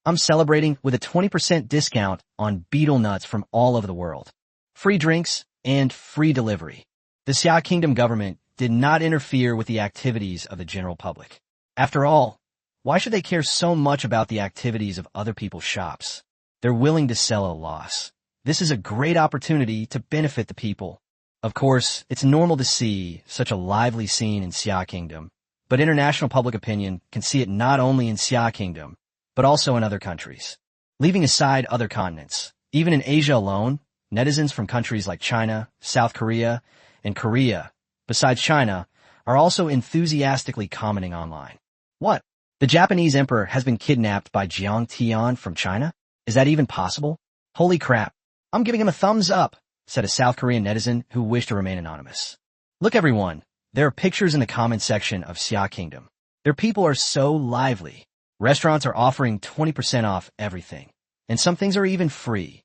I'm celebrating with a 20% discount on betel nuts from all over the world. Free drinks and free delivery. The Xia Kingdom government did not interfere with the activities of the general public. After all, why should they care so much about the activities of other people's shops? They're willing to sell at a loss. This is a great opportunity to benefit the people. Of course, it's normal to see such a lively scene in Xia Kingdom, but international public opinion can see it not only in Xia Kingdom, but also in other countries. Leaving aside other continents, even in Asia alone, netizens from countries like China, South Korea, and Korea, besides China, are also enthusiastically commenting online. What? The Japanese emperor has been kidnapped by Jiang Tian from China? Is that even possible? Holy crap. I'm giving him a thumbs up, said a South Korean netizen who wished to remain anonymous. Look everyone, there are pictures in the comment section of Xia Kingdom. Their people are so lively. Restaurants are offering 20% off everything, and some things are even free.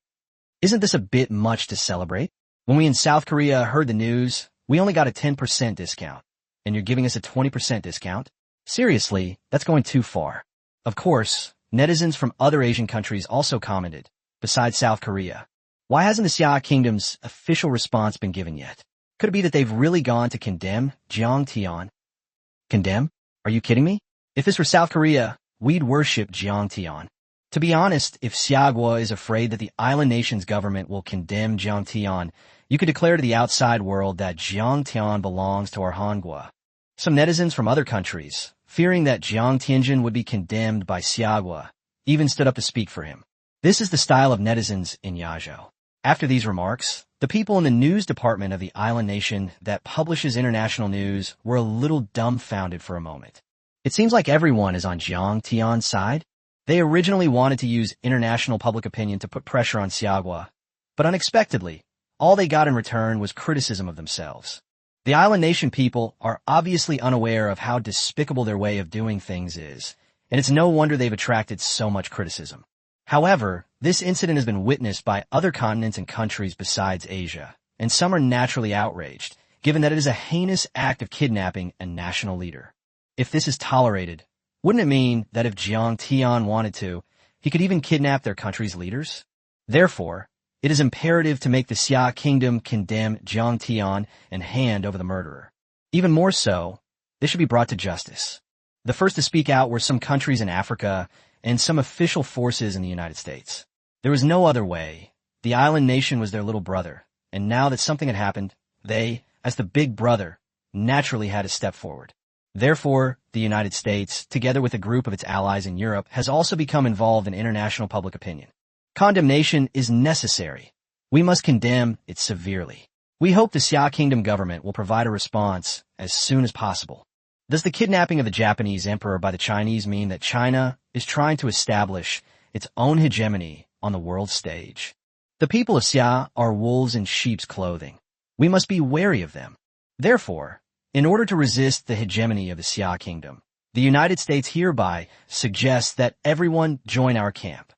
Isn't this a bit much to celebrate? When we in South Korea heard the news, we only got a 10% discount. and you're giving us a 20% discount? Seriously, that's going too far. Of course, netizens from other Asian countries also commented, besides South Korea. Why hasn't the Xia Kingdom's official response been given yet? Could it be that they've really gone to condemn Jiang Tian? Condemn? Are you kidding me? If this were South Korea, we'd worship Jiang Tian. To be honest, if Xiagua is afraid that the island nation's government will condemn Jiang Tian, you could declare to the outside world that Jiang Tian belongs to our Hangua. Some netizens from other countries, fearing that Jiang Tianjin would be condemned by Xiagua, even stood up to speak for him. This is the style of netizens in Yazhou. After these remarks, the people in the news department of the island nation that publishes international news were a little dumbfounded for a moment. It seems like everyone is on Jiang Tian's side. They originally wanted to use international public opinion to put pressure on Xiagua, but unexpectedly, all they got in return was criticism of themselves. The island nation people are obviously unaware of how despicable their way of doing things is, and it's no wonder they've attracted so much criticism. However, this incident has been witnessed by other continents and countries besides Asia, and some are naturally outraged, given that it is a heinous act of kidnapping a national leader. If this is tolerated, wouldn't it mean that if Jiang Tian wanted to, he could even kidnap their country's leaders? Therefore, it is imperative to make the Xia Kingdom condemn Jiang Tian and hand over the murderer. Even more so, they should be brought to justice. The first to speak out were some countries in Africa and some official forces in the United States. There was no other way. The island nation was their little brother, and now that something had happened, they, as the big brother, naturally had to step forward. Therefore, the United States, together with a group of its allies in Europe, has also become involved in international public opinion. Condemnation is necessary. We must condemn it severely. We hope the Xia Kingdom government will provide a response as soon as possible. Does the kidnapping of the Japanese emperor by the Chinese mean that China is trying to establish its own hegemony on the world stage? The people of Xia are wolves in sheep's clothing. We must be wary of them. Therefore, in order to resist the hegemony of the Xia Kingdom, the United States hereby suggests that everyone join our camp.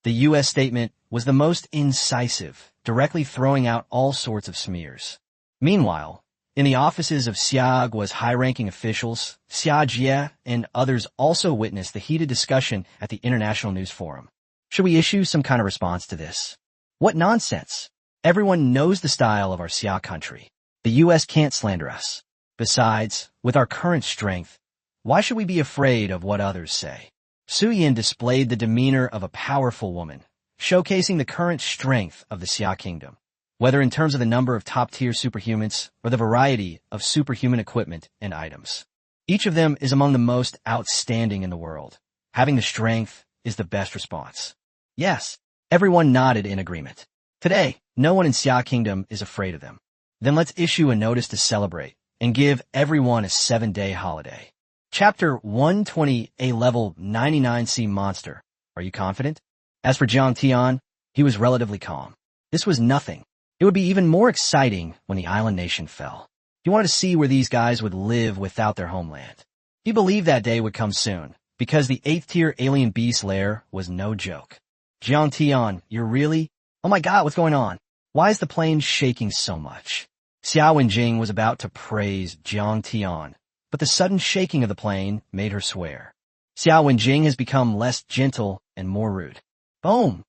The U.S. statement was the most incisive, directly throwing out all sorts of smears. Meanwhile, in the offices of Xiagua's high-ranking officials, Xia Jie and others also witnessed the heated discussion at the International News Forum. Should we issue some kind of response to this? What nonsense! Everyone knows the style of our Xia country. The U.S. can't slander us. Besides, with our current strength, why should we be afraid of what others say? Su Yin displayed the demeanor of a powerful woman, showcasing the current strength of the Xia Kingdom, whether in terms of the number of top-tier superhumans or the variety of superhuman equipment and items. Each of them is among the most outstanding in the world. Having the strength is the best response. Yes, everyone nodded in agreement. Today, no one in Xia Kingdom is afraid of them. Then let's issue a notice to celebrate and give everyone a 7-day holiday. Chapter 120, a level 99C monster. Are you confident? As for Jiang Tian, he was relatively calm. This was nothing. It would be even more exciting when the island nation fell. He wanted to see where these guys would live without their homeland. He believed that day would come soon, because the 8th-tier alien beast lair was no joke. Jiang Tian, you're really? Oh my god, what's going on? Why is the plane shaking so much? Xiao Wenjing was about to praise Jiang Tian, but the sudden shaking of the plane made her swear. Xiao Wenjing has become less gentle and more rude. Boom!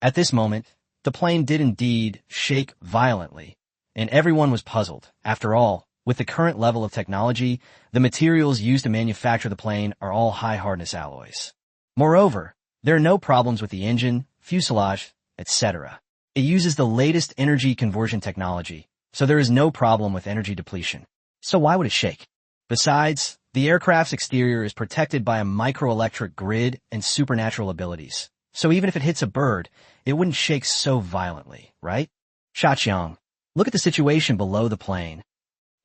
At this moment, the plane did indeed shake violently, and everyone was puzzled. After all, with the current level of technology, the materials used to manufacture the plane are all high-hardness alloys. Moreover, there are no problems with the engine, fuselage, etc. It uses the latest energy conversion technology, so there is no problem with energy depletion. So why would it shake? Besides, the aircraft's exterior is protected by a microelectric grid and supernatural abilities. So even if it hits a bird, it wouldn't shake so violently, right? Shaqiang, look at the situation below the plane.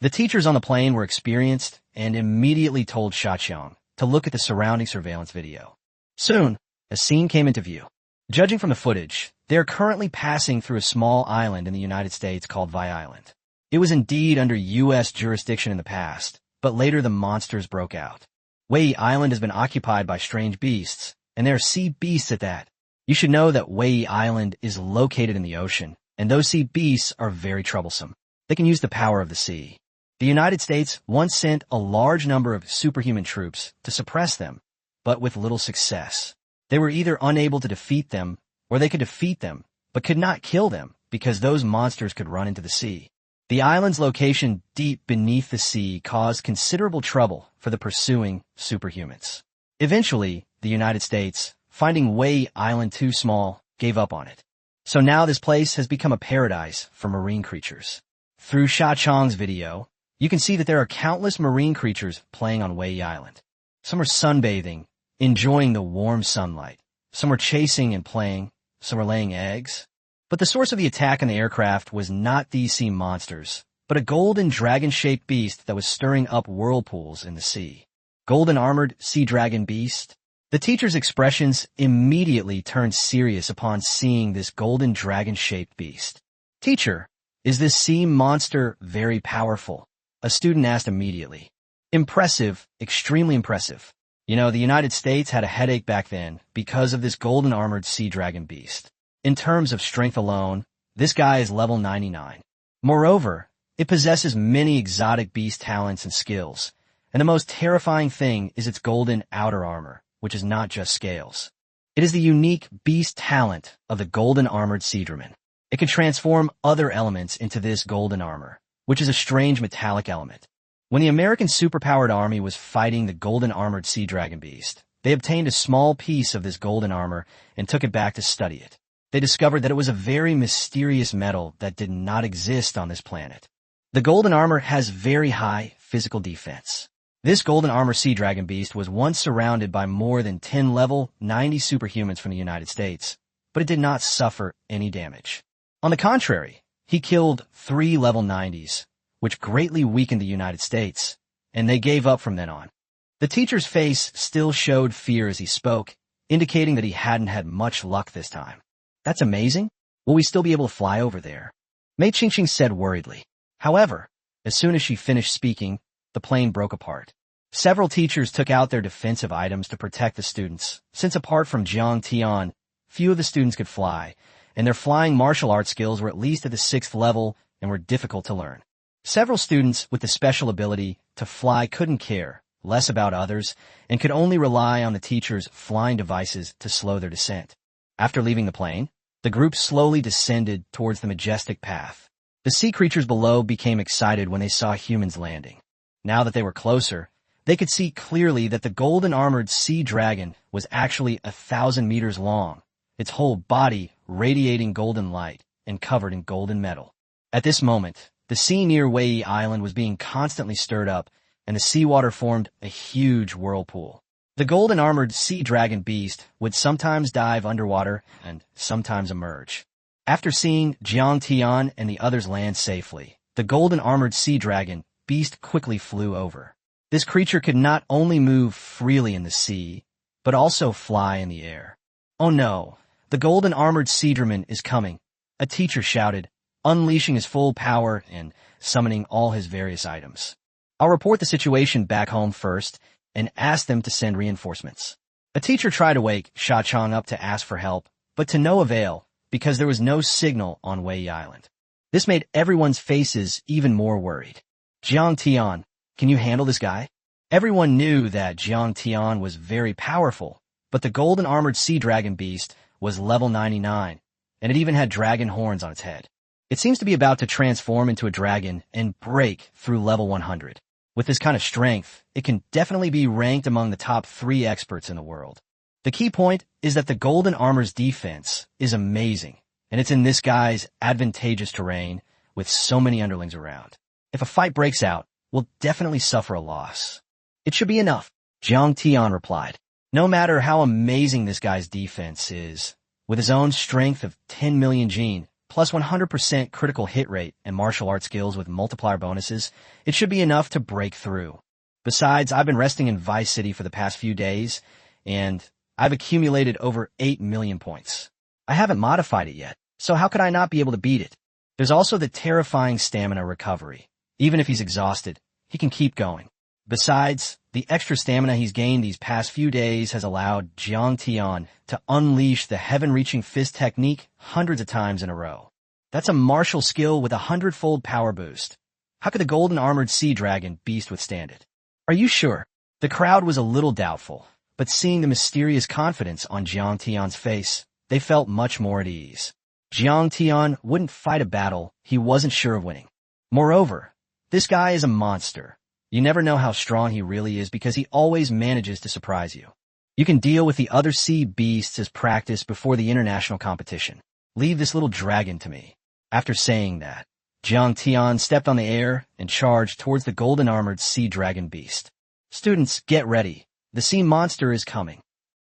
The teachers on the plane were experienced and immediately told Shaqiang to look at the surrounding surveillance video. Soon, a scene came into view. Judging from the footage, they are currently passing through a small island in the United States called Vi Island. It was indeed under U.S. jurisdiction in the past, but later the monsters broke out. Wei Island has been occupied by strange beasts, and there are sea beasts at that. You should know that Wei Island is located in the ocean, and those sea beasts are very troublesome. They can use the power of the sea. The United States once sent a large number of superhuman troops to suppress them, but with little success. They were either unable to defeat them, or they could defeat them, but could not kill them because those monsters could run into the sea. The island's location deep beneath the sea caused considerable trouble for the pursuing superhumans. Eventually, the United States, finding Wei Island too small, gave up on it. So now this place has become a paradise for marine creatures. Through Sha Chong's video, you can see that there are countless marine creatures playing on Wei Island. Some are sunbathing, enjoying the warm sunlight. Some are chasing and playing. Some are laying eggs. But the source of the attack on the aircraft was not these sea monsters, but a golden dragon-shaped beast that was stirring up whirlpools in the sea. Golden armored sea dragon beast? The teacher's expressions immediately turned serious upon seeing this golden dragon-shaped beast. Teacher, is this sea monster very powerful? A student asked immediately. Impressive, extremely impressive. You know, the United States had a headache back then because of this golden armored sea dragon beast. In terms of strength alone, this guy is level 99. Moreover, it possesses many exotic beast talents and skills, and the most terrifying thing is its golden outer armor, which is not just scales. It is the unique beast talent of the golden armored sea dragon. It can transform other elements into this golden armor, which is a strange metallic element. When the American superpowered army was fighting the golden armored sea dragon beast, they obtained a small piece of this golden armor and took it back to study it. They discovered that it was a very mysterious metal that did not exist on this planet. The golden armor has very high physical defense. This golden armor sea dragon beast was once surrounded by more than 10 level 90 superhumans from the United States, but it did not suffer any damage. On the contrary, he killed 3 level 90s, which greatly weakened the United States, and they gave up from then on. The teacher's face still showed fear as he spoke, indicating that he hadn't had much luck this time. That's amazing. Will we still be able to fly over there? Mei Qingqing said worriedly. However, as soon as she finished speaking, the plane broke apart. Several teachers took out their defensive items to protect the students, since apart from Jiang Tian, few of the students could fly, and their flying martial arts skills were at least at the 6th level and were difficult to learn. Several students with the special ability to fly couldn't care less about others and could only rely on the teacher's flying devices to slow their descent. After leaving the plane, the group slowly descended towards the majestic path. The sea creatures below became excited when they saw humans landing. Now that they were closer, they could see clearly that the golden armored sea dragon was actually 1,000 meters long, its whole body radiating golden light and covered in golden metal. At this moment, the sea near Wei Island was being constantly stirred up, and the seawater formed a huge whirlpool. The golden armored sea dragon beast would sometimes dive underwater and sometimes emerge. After seeing Jiang Tian and the others land safely, the golden armored sea dragon beast quickly flew over. This creature could not only move freely in the sea, but also fly in the air. Oh no, the golden armored sea dragon is coming, a teacher shouted, unleashing his full power and summoning all his various items. I'll report the situation back home first and ask them to send reinforcements. A teacher tried to wake Sha Chong up to ask for help, but to no avail because there was no signal on Wei Island. This made everyone's faces even more worried. Jiang Tian, can you handle this guy? Everyone knew that Jiang Tian was very powerful, but the golden armored sea dragon beast was level 99, and it even had dragon horns on its head. It seems to be about to transform into a dragon and break through level 100. With this kind of strength, it can definitely be ranked among the top 3 experts in the world. The key point is that the golden armor's defense is amazing, and it's in this guy's advantageous terrain with so many underlings around. If a fight breaks out, we'll definitely suffer a loss. It should be enough, Jiang Tian replied. No matter how amazing this guy's defense is, with his own strength of 10 million gene, plus 100% critical hit rate and martial arts skills with multiplier bonuses, it should be enough to break through. Besides, I've been resting in Vice City for the past few days, and I've accumulated over 8 million points. I haven't modified it yet, so how could I not be able to beat it? There's also the terrifying stamina recovery. Even if he's exhausted, he can keep going. Besides, the extra stamina he's gained these past few days has allowed Jiang Tian to unleash the heaven-reaching fist technique hundreds of times in a row. That's a martial skill with a 100-fold power boost. How could the golden armored sea dragon beast withstand it? Are you sure? The crowd was a little doubtful, but seeing the mysterious confidence on Jiang Tian's face, they felt much more at ease. Jiang Tian wouldn't fight a battle he wasn't sure of winning. Moreover, this guy is a monster. You never know how strong he really is because he always manages to surprise you. You can deal with the other sea beasts as practice before the international competition. Leave this little dragon to me. After saying that, Jiang Tian stepped on the air and charged towards the golden armored sea dragon beast. Students, get ready. The sea monster is coming.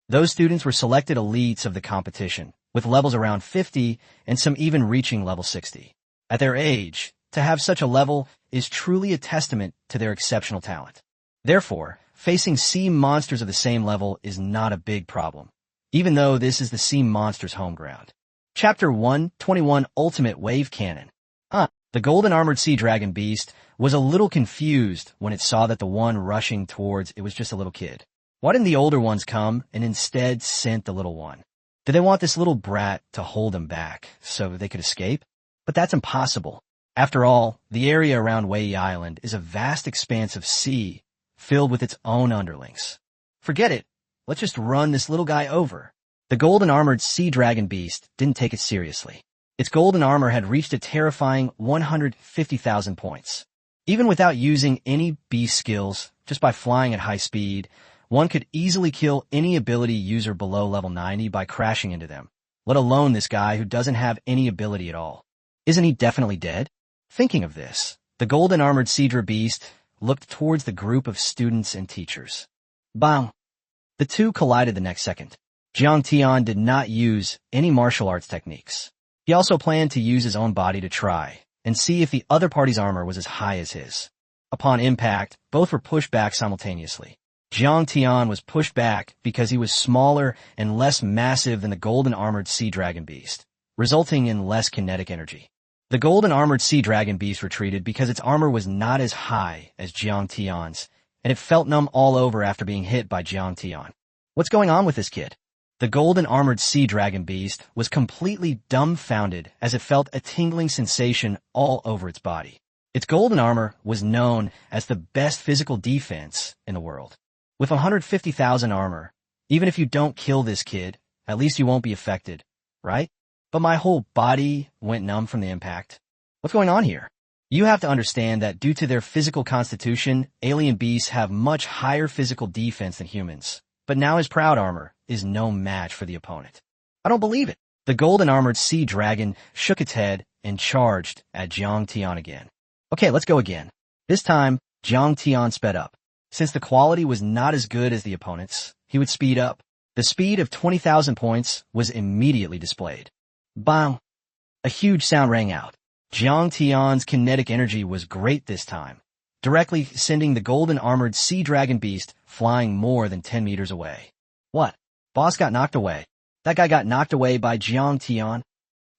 Those students were selected elites of the competition, with levels around 50 and some even reaching level 60. At their age, to have such a level is truly a testament to their exceptional talent. Therefore, facing sea monsters of the same level is not a big problem, even though this is the sea monster's home ground. Chapter 121 Ultimate Wave Cannon. The golden armored sea dragon beast was a little confused when it saw that the one rushing towards it was just a little kid. Why didn't the older ones come and instead sent the little one? Did they want this little brat to hold them back so they could escape? But that's impossible. After all, the area around Wei Island is a vast expanse of sea filled with its own underlings. Forget it. Let's just run this little guy over. The golden armored sea dragon beast didn't take it seriously. Its golden armor had reached a terrifying 150,000 points. Even without using any beast skills, just by flying at high speed, one could easily kill any ability user below level 90 by crashing into them, let alone this guy who doesn't have any ability at all. Isn't he definitely dead? Thinking of this, the golden armored sea dragon beast looked towards the group of students and teachers. Bang! The two collided the next second. Jiang Tian did not use any martial arts techniques. He also planned to use his own body to try and see if the other party's armor was as high as his. Upon impact, both were pushed back simultaneously. Jiang Tian was pushed back because he was smaller and less massive than the golden armored sea dragon beast, resulting in less kinetic energy. The golden armored sea dragon beast retreated because its armor was not as high as Jiang Tian's, and it felt numb all over after being hit by Jiang Tian. What's going on with this kid? The golden armored sea dragon beast was completely dumbfounded as it felt a tingling sensation all over its body. Its golden armor was known as the best physical defense in the world. With 150,000 armor, even if you don't kill this kid, at least you won't be affected, right? But my whole body went numb from the impact. What's going on here? You have to understand that due to their physical constitution, alien beasts have much higher physical defense than humans. But now his proud armor is no match for the opponent. I don't believe it. The golden armored sea dragon shook its head and charged at Jiang Tian again. Okay, let's go again. This time, Jiang Tian sped up. Since the quality was not as good as the opponent's, he would speed up. The speed of 20,000 points was immediately displayed. Bang! A huge sound rang out. Jiang Tian's kinetic energy was great this time, directly sending the golden armored sea dragon beast flying more than 10 meters away. What? Boss got knocked away. That guy got knocked away by Jiang Tian.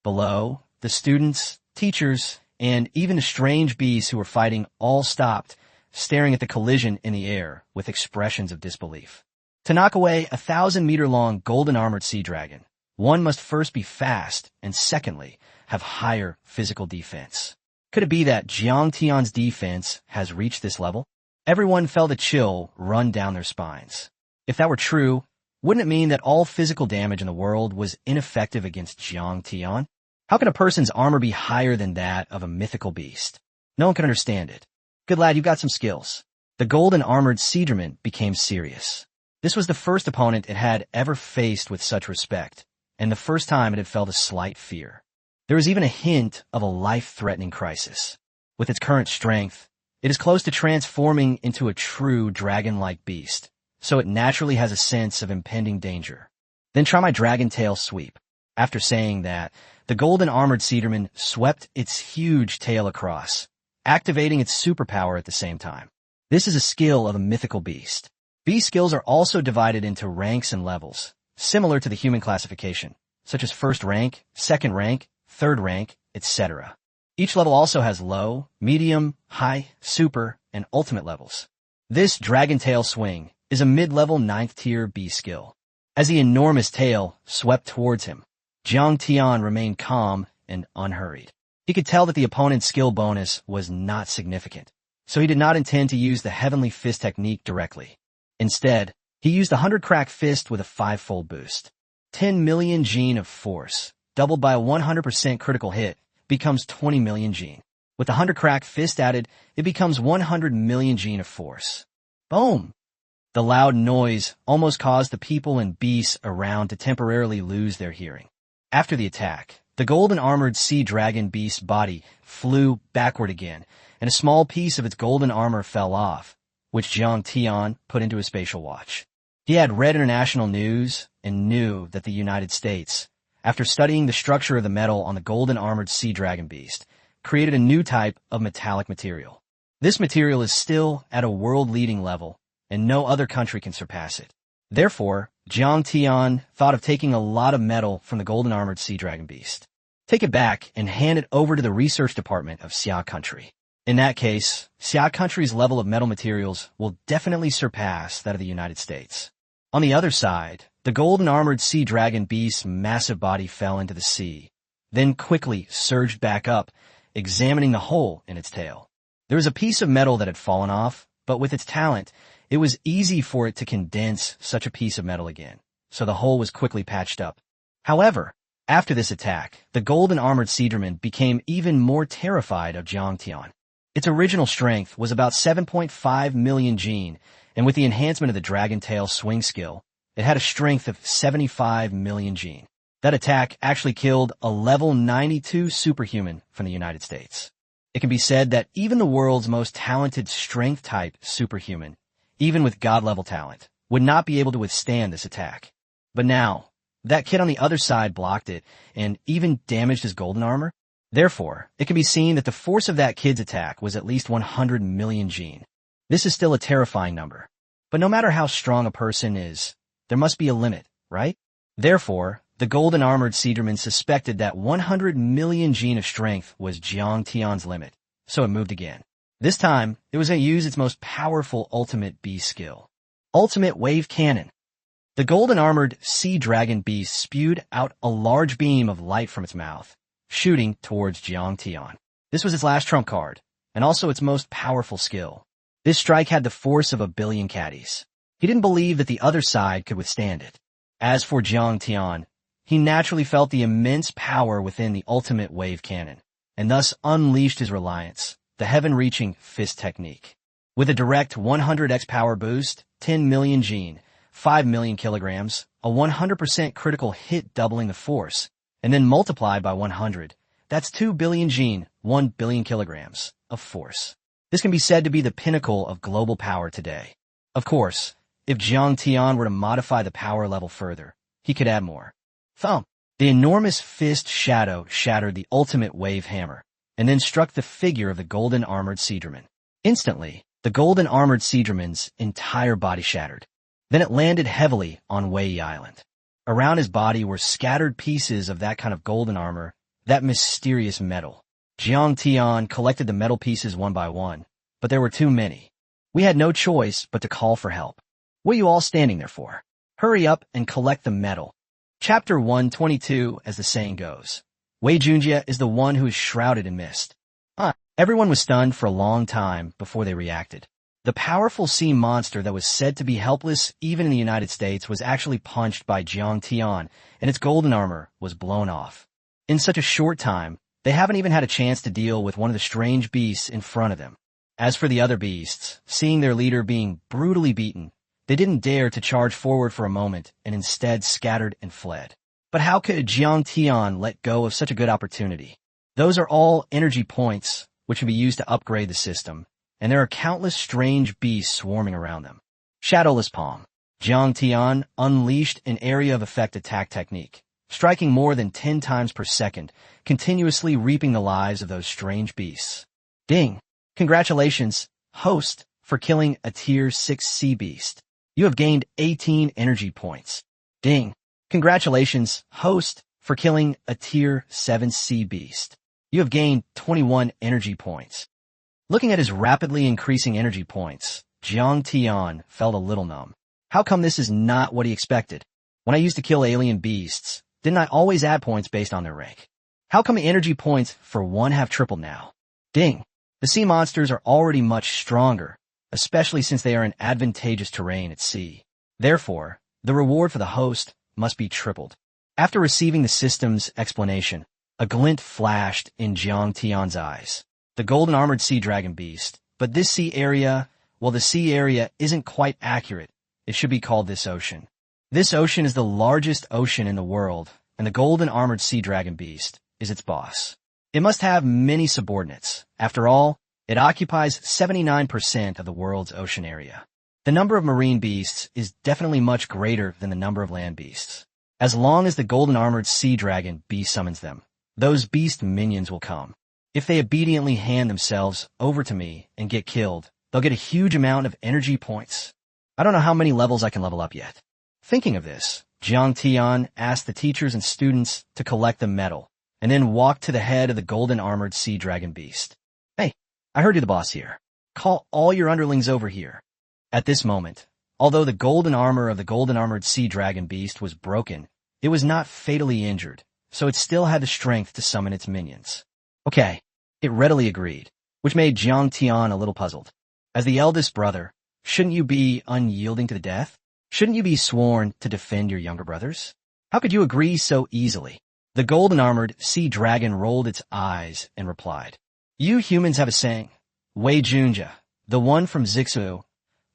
Below, the students, teachers, and even the strange beasts who were fighting all stopped, staring at the collision in the air with expressions of disbelief. To knock away a 1,000-meter-long golden armored sea dragon, one must first be fast and secondly, have higher physical defense. Could it be that Jiang Tian's defense has reached this level? Everyone felt a chill run down their spines. If that were true, wouldn't it mean that all physical damage in the world was ineffective against Jiang Tian? How can a person's armor be higher than that of a mythical beast? No one can understand it. Good lad, you've got some skills. The golden armored sea dragon became serious. This was the first opponent it had ever faced with such respect, and the first time it had felt a slight fear. There was even a hint of a life-threatening crisis. With its current strength, it is close to transforming into a true dragon-like beast, so it naturally has a sense of impending danger. Then try my dragon tail sweep. After saying that, the golden armored sea dragon swept its huge tail across, activating its superpower at the same time. This is a skill of a mythical beast. Beast skills are also divided into ranks and levels, similar to the human classification, such as first rank, second rank, third rank, etc. Each level also has low, medium, high, super, and ultimate levels. This dragon tail swing is a mid-level 9th tier beast skill. As the enormous tail swept towards him, Jiang Tian remained calm and unhurried. He could tell that the opponent's skill bonus was not significant, so he did not intend to use the Heavenly Fist technique directly. Instead, he used the 100 Crack Fist with a 5-fold boost. 10 million gene of force, doubled by a 100% critical hit, becomes 20 million gene. With the 100 Crack Fist added, it becomes 100 million gene of force. Boom! The loud noise almost caused the people and beasts around to temporarily lose their hearing. After the attack, the golden armored sea dragon beast's body flew backward again, and a small piece of its golden armor fell off, which Jiang Tian put into his spatial watch. He had read international news and knew that the United States, after studying the structure of the metal on the golden armored sea dragon beast, created a new type of metallic material. This material is still at a world-leading level, and no other country can surpass it. Therefore, Jiang Tian thought of taking a lot of metal from the golden armored sea dragon beast, take it back, and hand it over to the research department of Xia Country. In that case, Xia Country's level of metal materials will definitely surpass that of the United States. On the other side, the golden armored sea dragon beast's massive body fell into the sea, then quickly surged back up, examining the hole in its tail. There was a piece of metal that had fallen off, but with its talent, it was easy for it to condense such a piece of metal again, so the hole was quickly patched up. However, after this attack, the golden armored sea dragon became even more terrified of Jiang Tian. Its original strength was about 7.5 million gene, and with the enhancement of the dragon tail swing skill, it had a strength of 75 million gene. That attack actually killed a level 92 superhuman from the United States. It can be said that even the world's most talented strength-type superhuman, even with god-level talent, would not be able to withstand this attack. But now, that kid on the other side blocked it and even damaged his golden armor. Therefore, it can be seen that the force of that kid's attack was at least 100 million gene. This is still a terrifying number. But no matter how strong a person is, there must be a limit, right? Therefore, the golden armored sea dragon suspected that 100 million gene of strength was Jiang Tian's limit, so it moved again. This time, it was going to use its most powerful ultimate beast skill. Ultimate Wave Cannon. The golden armored sea dragon beast spewed out a large beam of light from its mouth, shooting towards Jiang Tian. This was its last trump card, and also its most powerful skill. This strike had the force of a billion caddies. He didn't believe that the other side could withstand it. As for Jiang Tian, he naturally felt the immense power within the ultimate wave cannon, and thus unleashed his reliance, the heaven-reaching fist technique. With a direct 100x power boost, 10 million gene, 5 million kilograms, a 100% critical hit doubling the force, and then multiplied by 100, that's 2 billion gene, 1 billion kilograms of force. This can be said to be the pinnacle of global power today. Of course, if Jiang Tian were to modify the power level further, he could add more. Thump! The enormous fist shadow shattered the ultimate wave hammer, and then struck the figure of the golden armored sea dragon. Instantly, the golden armored sea dragon's entire body shattered. Then it landed heavily on Wei Island. Around his body were scattered pieces of that kind of golden armor, that mysterious metal. Jiang Tian collected the metal pieces one by one, but there were too many. We had no choice but to call for help. What are you all standing there for? Hurry up and collect the metal. Chapter 122, as the saying goes. Wei Junjie is the one who is shrouded in mist. Everyone was stunned for a long time before they reacted. The powerful sea monster that was said to be helpless even in the United States was actually punched by Jiang Tian, and its golden armor was blown off. In such a short time, they haven't even had a chance to deal with one of the strange beasts in front of them. As for the other beasts, seeing their leader being brutally beaten, they didn't dare to charge forward for a moment and instead scattered and fled. But how could Jiang Tian let go of such a good opportunity? Those are all energy points which can be used to upgrade the system, and there are countless strange beasts swarming around them. Shadowless Palm. Jiang Tian unleashed an area of effect attack technique, striking more than 10 times per second, continuously reaping the lives of those strange beasts. Ding! Congratulations, host, for killing a tier 6 sea beast. You have gained 18 energy points. Ding! Congratulations, host, for killing a tier 7 sea beast. You have gained 21 energy points. Looking at his rapidly increasing energy points, Jiang Tian felt a little numb. How come this is not what he expected? When I used to kill alien beasts, didn't I always add points based on their rank? How come the energy points for one have tripled now? Ding. The sea monsters are already much stronger, especially since they are in advantageous terrain at sea. Therefore, the reward for the host must be tripled. After receiving the system's explanation, a glint flashed in Jiang Tian's eyes. The golden armored sea dragon beast. But this sea area, well, the sea area isn't quite accurate. It should be called this ocean. This ocean is the largest ocean in the world, and the golden armored sea dragon beast is its boss. It must have many subordinates. After all, it occupies 79% of the world's ocean area. The number of marine beasts is definitely much greater than the number of land beasts. As long as the golden armored sea dragon beast summons them, those beast minions will come. If they obediently hand themselves over to me and get killed, they'll get a huge amount of energy points. I don't know how many levels I can level up yet. Thinking of this, Jiang Tian asked the teachers and students to collect the metal, and then walked to the head of the golden armored sea dragon beast. Hey, I heard you're the boss here. Call all your underlings over here. At this moment, although the golden armor of the golden armored sea dragon beast was broken, it was not fatally injured, so it still had the strength to summon its minions. Okay, it readily agreed, which made Jiang Tian a little puzzled. As the eldest brother, shouldn't you be unyielding to the death? Shouldn't you be sworn to defend your younger brothers? How could you agree so easily? The golden armored sea dragon rolled its eyes and replied, You humans have a saying, Wei Junja, the one from Zixu,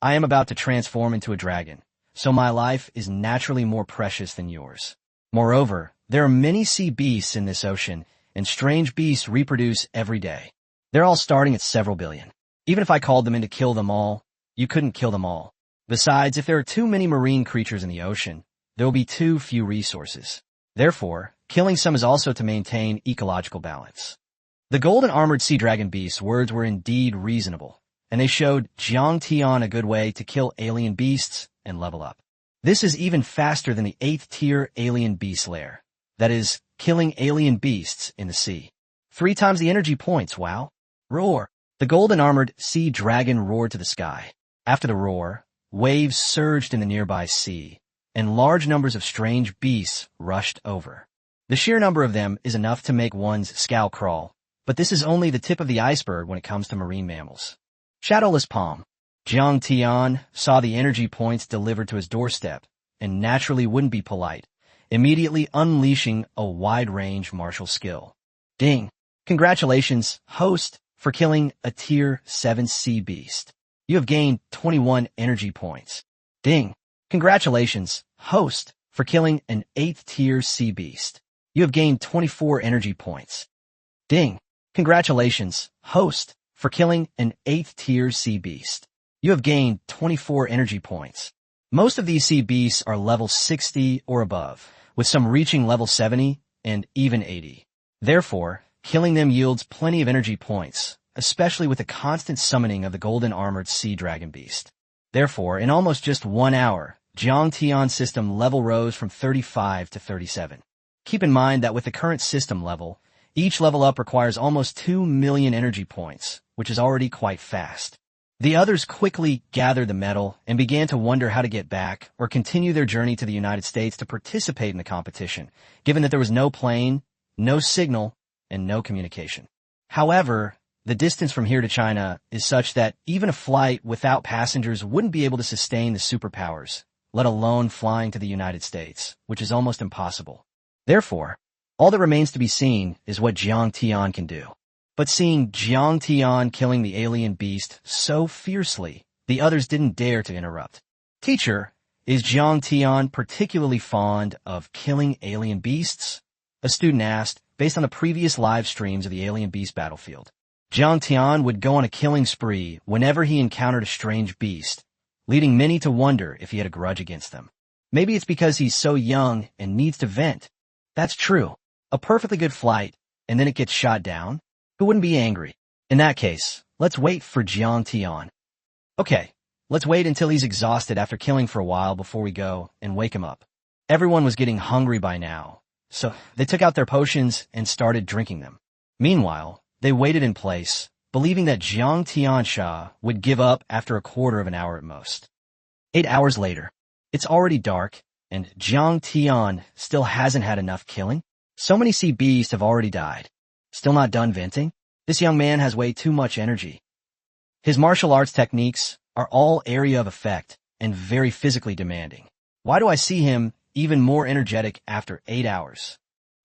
I am about to transform into a dragon, so my life is naturally more precious than yours. Moreover, there are many sea beasts in this ocean, and strange beasts reproduce every day. They're all starting at several billion. Even if I called them in to kill them all, you couldn't kill them all. Besides, if there are too many marine creatures in the ocean, there will be too few resources. Therefore, killing some is also to maintain ecological balance. The golden armored sea dragon beast's words were indeed reasonable, and they showed Jiang Tian a good way to kill alien beasts and level up. This is even faster than the 8th tier alien beast lair. That is, killing alien beasts in the sea. 3 times the energy points, wow. Roar. The golden armored sea dragon roared to the sky. After the roar, waves surged in the nearby sea, and large numbers of strange beasts rushed over. The sheer number of them is enough to make one's scowl crawl, but this is only the tip of the iceberg when it comes to marine mammals. Shadowless Palm. Jiang Tian saw the energy points delivered to his doorstep, and naturally wouldn't be polite, immediately unleashing a wide-range martial skill. Ding! Congratulations, host, for killing a Tier 7 sea beast. You have gained 21 energy points. Ding! Congratulations, host, for killing an 8th tier sea beast. You have gained 24 energy points. Ding! Congratulations, host, for killing an 8th tier sea beast. You have gained 24 energy points. Most of these sea beasts are level 60 or above, with some reaching level 70 and even 80. Therefore, killing them yields plenty of energy points, especially with the constant summoning of the golden armored sea dragon beast. Therefore, in almost just 1 hour, Jiang Tian's system level rose from 35 to 37. Keep in mind that with the current system level, each level up requires almost 2 million energy points, which is already quite fast. The others quickly gathered the metal and began to wonder how to get back or continue their journey to the United States to participate in the competition, given that there was no plane, no signal, and no communication. However, the distance from here to China is such that even a flight without passengers wouldn't be able to sustain the superpowers, let alone flying to the United States, which is almost impossible. Therefore, all that remains to be seen is what Jiang Tian can do. But seeing Jiang Tian killing the alien beast so fiercely, the others didn't dare to interrupt. Teacher, is Jiang Tian particularly fond of killing alien beasts? A student asked, based on the previous live streams of the alien beast battlefield. Jiang Tian would go on a killing spree whenever he encountered a strange beast, leading many to wonder if he had a grudge against them. Maybe it's because he's so young and needs to vent. That's true. A perfectly good flight, and then it gets shot down? Who wouldn't be angry? In that case, let's wait for Jiang Tian. Okay, let's wait until he's exhausted after killing for a while before we go and wake him up. Everyone was getting hungry by now, so they took out their potions and started drinking them. Meanwhile, they waited in place, believing that Jiang Tiansha would give up after a quarter of an hour at most. 8 hours later, it's already dark, and Jiang Tian still hasn't had enough killing. So many sea beasts have already died. Still not done venting? This young man has way too much energy. His martial arts techniques are all area of effect and very physically demanding. Why do I see him even more energetic after 8 hours?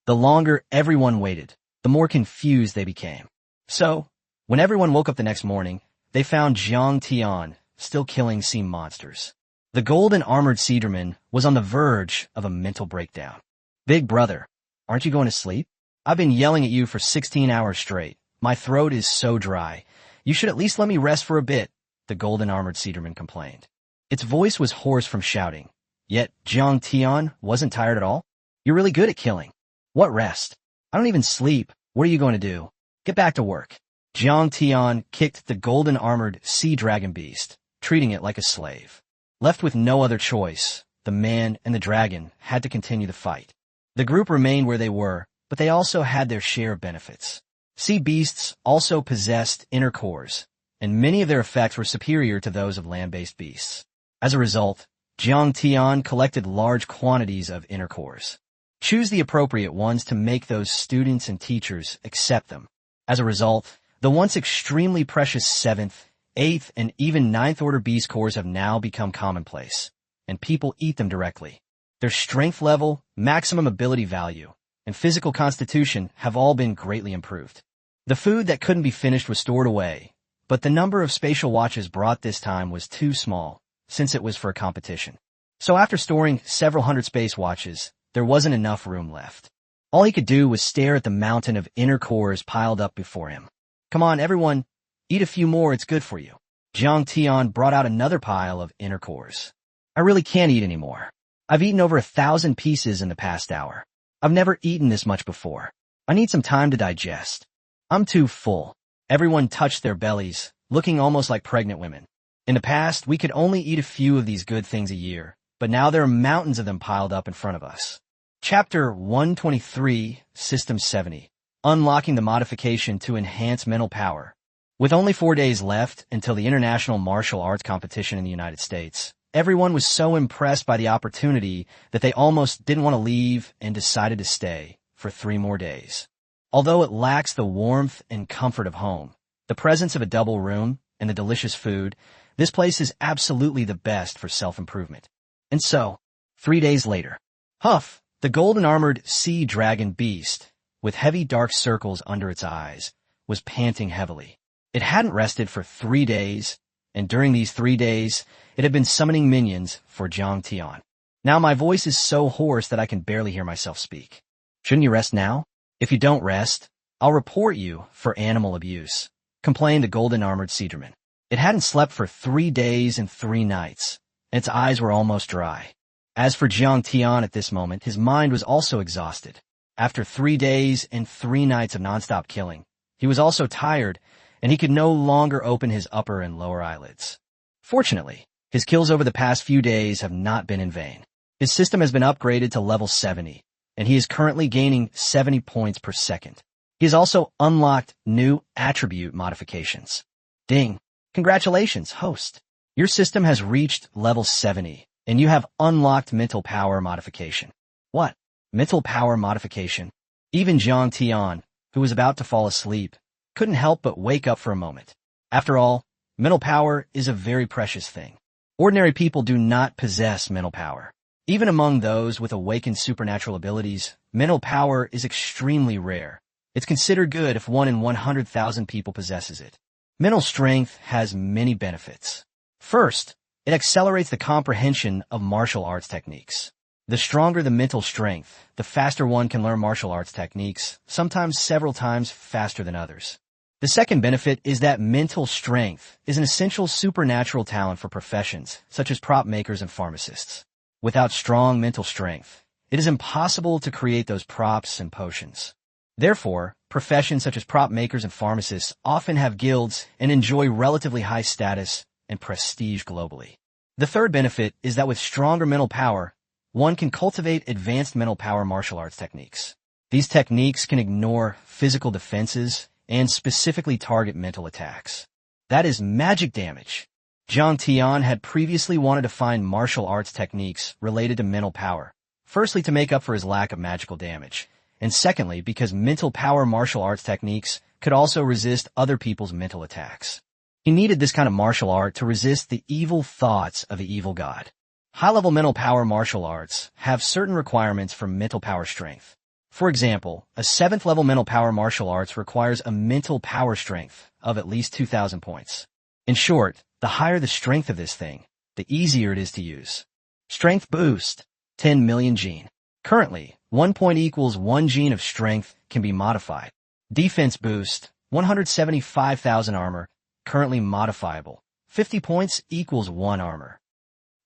The longer everyone waited, the more confused they became. So, when everyone woke up the next morning, they found Jiang Tian still killing sea monsters. The golden armored Seadraman was on the verge of a mental breakdown. Big brother, aren't you going to sleep? I've been yelling at you for 16 hours straight. My throat is so dry. You should at least let me rest for a bit, the golden armored Seadraman complained. Its voice was hoarse from shouting. Yet Jiang Tian wasn't tired at all. You're really good at killing. What rest? I don't even sleep. What are you going to do? Get back to work. Jiang Tian kicked the golden armored sea dragon beast, treating it like a slave. Left with no other choice, the man and the dragon had to continue the fight. The group remained where they were, but they also had their share of benefits. Sea beasts also possessed inner cores, and many of their effects were superior to those of land-based beasts. As a result, Jiang Tian collected large quantities of inner cores. Choose the appropriate ones to make those students and teachers accept them. As a result, the once extremely precious 7th, 8th, and even 9th order beast cores have now become commonplace, and people eat them directly. Their strength level, maximum ability value, and physical constitution have all been greatly improved. The food that couldn't be finished was stored away, but the number of spatial watches brought this time was too small, since it was for a competition. So after storing several hundred space watches, there wasn't enough room left. All he could do was stare at the mountain of inner cores piled up before him. Come on, everyone, eat a few more, it's good for you. Jiang Tian brought out another pile of inner cores. I really can't eat anymore. I've eaten over 1,000 pieces in the past hour. I've never eaten this much before. I need some time to digest. I'm too full. Everyone touched their bellies, looking almost like pregnant women. In the past, we could only eat a few of these good things a year, but now there are mountains of them piled up in front of us. Chapter 123, System 70. Unlocking the modification to enhance mental power. With only 4 days left until the International Martial Arts Competition in the United States, everyone was so impressed by the opportunity that they almost didn't want to leave and decided to stay for 3 more days. Although it lacks the warmth and comfort of home, the presence of a double room, and the delicious food, this place is absolutely the best for self-improvement. And so, 3 days later, Huff, the golden-armored sea dragon beast, with heavy dark circles under its eyes, was panting heavily. It hadn't rested for 3 days, and during these 3 days, it had been summoning minions for Jiang Tian. Now my voice is so hoarse that I can barely hear myself speak. Shouldn't you rest now? If you don't rest, I'll report you for animal abuse, complained the golden-armored Seadraman. It hadn't slept for 3 days and 3 nights, and its eyes were almost dry. As for Jiang Tian at this moment, his mind was also exhausted. After 3 days and 3 nights of nonstop killing, he was also tired, and he could no longer open his upper and lower eyelids. Fortunately, his kills over the past few days have not been in vain. His system has been upgraded to level 70, and he is currently gaining 70 points per second. He has also unlocked new attribute modifications. Ding! Congratulations, host! Your system has reached level 70, and you have unlocked mental power modification. What? Mental power modification? Even Jiang Tian, who was about to fall asleep, couldn't help but wake up for a moment. After all, mental power is a very precious thing. Ordinary people do not possess mental power. Even among those with awakened supernatural abilities, mental power is extremely rare. It's considered good if 1 in 100,000 people possesses it. Mental strength has many benefits. First, it accelerates the comprehension of martial arts techniques. The stronger the mental strength, the faster one can learn martial arts techniques, sometimes several times faster than others. The second benefit is that mental strength is an essential supernatural talent for professions, such as prop makers and pharmacists. Without strong mental strength, it is impossible to create those props and potions. Therefore, professions such as prop makers and pharmacists often have guilds and enjoy relatively high status and prestige globally. The third benefit is that with stronger mental power, one can cultivate advanced mental power martial arts techniques. These techniques can ignore physical defenses and specifically target mental attacks. That is magic damage. Jiang Tian had previously wanted to find martial arts techniques related to mental power, firstly to make up for his lack of magical damage, and secondly, because mental power martial arts techniques could also resist other people's mental attacks. He needed this kind of martial art to resist the evil thoughts of the evil god. High-level mental power martial arts have certain requirements for mental power strength. For example, a 7th level mental power martial arts requires a mental power strength of at least 2,000 points. In short, the higher the strength of this thing, the easier it is to use. Strength boost, 10 million gene. Currently, 1 point equals 1 gene of strength can be modified. Defense boost, 175,000 armor, currently modifiable. 50 points equals 1 armor.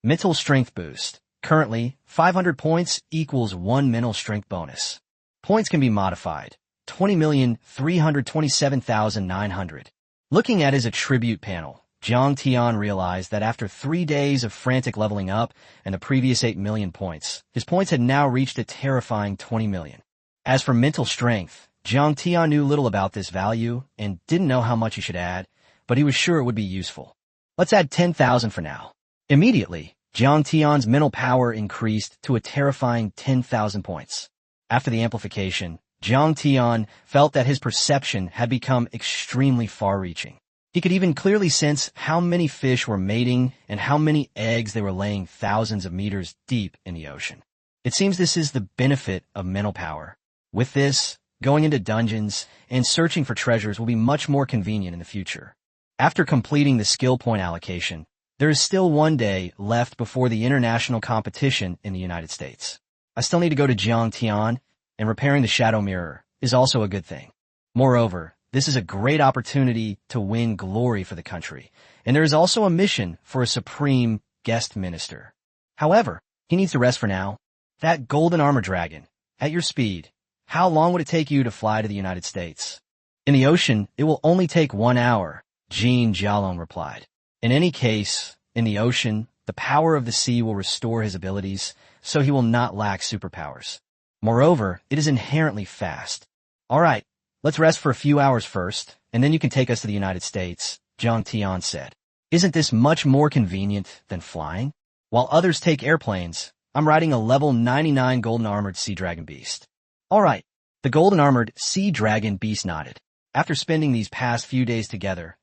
Mental strength boost, currently 500 points equals 1 mental strength bonus. Points can be modified, 20,327,900. Looking at his attribute panel, Jiang Tian realized that after 3 days of frantic leveling up and the previous 8 million points, his points had now reached a terrifying 20 million. As for mental strength, Jiang Tian knew little about this value and didn't know how much he should add, but he was sure it would be useful. Let's add 10,000 for now. Immediately, Jiang Tian's mental power increased to a terrifying 10,000 points. After the amplification, Jiang Tian felt that his perception had become extremely far-reaching. He could even clearly sense how many fish were mating and how many eggs they were laying thousands of meters deep in the ocean. It seems this is the benefit of mental power. With this, going into dungeons and searching for treasures will be much more convenient in the future. After completing the skill point allocation, there is still 1 day left before the international competition in the United States. I still need to go to Jiang Tian, and repairing the shadow mirror is also a good thing. Moreover, this is a great opportunity to win glory for the country, and there is also a mission for a supreme guest minister. However, he needs to rest for now. That golden armor dragon, at your speed, how long would it take you to fly to the United States? In the ocean, it will only take 1 hour, Jean Jialong replied. In any case, in the ocean, the power of the sea will restore his abilities, so he will not lack superpowers. Moreover, it is inherently fast. All right, let's rest for a few hours first, and then you can take us to the United States, Jiang Tian said. Isn't this much more convenient than flying? While others take airplanes, I'm riding a level 99 golden armored sea dragon beast. All right, the golden armored sea dragon beast nodded. After spending these past few days together,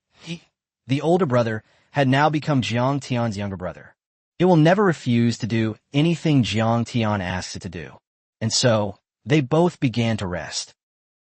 the older brother, had now become Jiang Tian's younger brother. It will never refuse to do anything Jiang Tian asks it to do. And so, they both began to rest.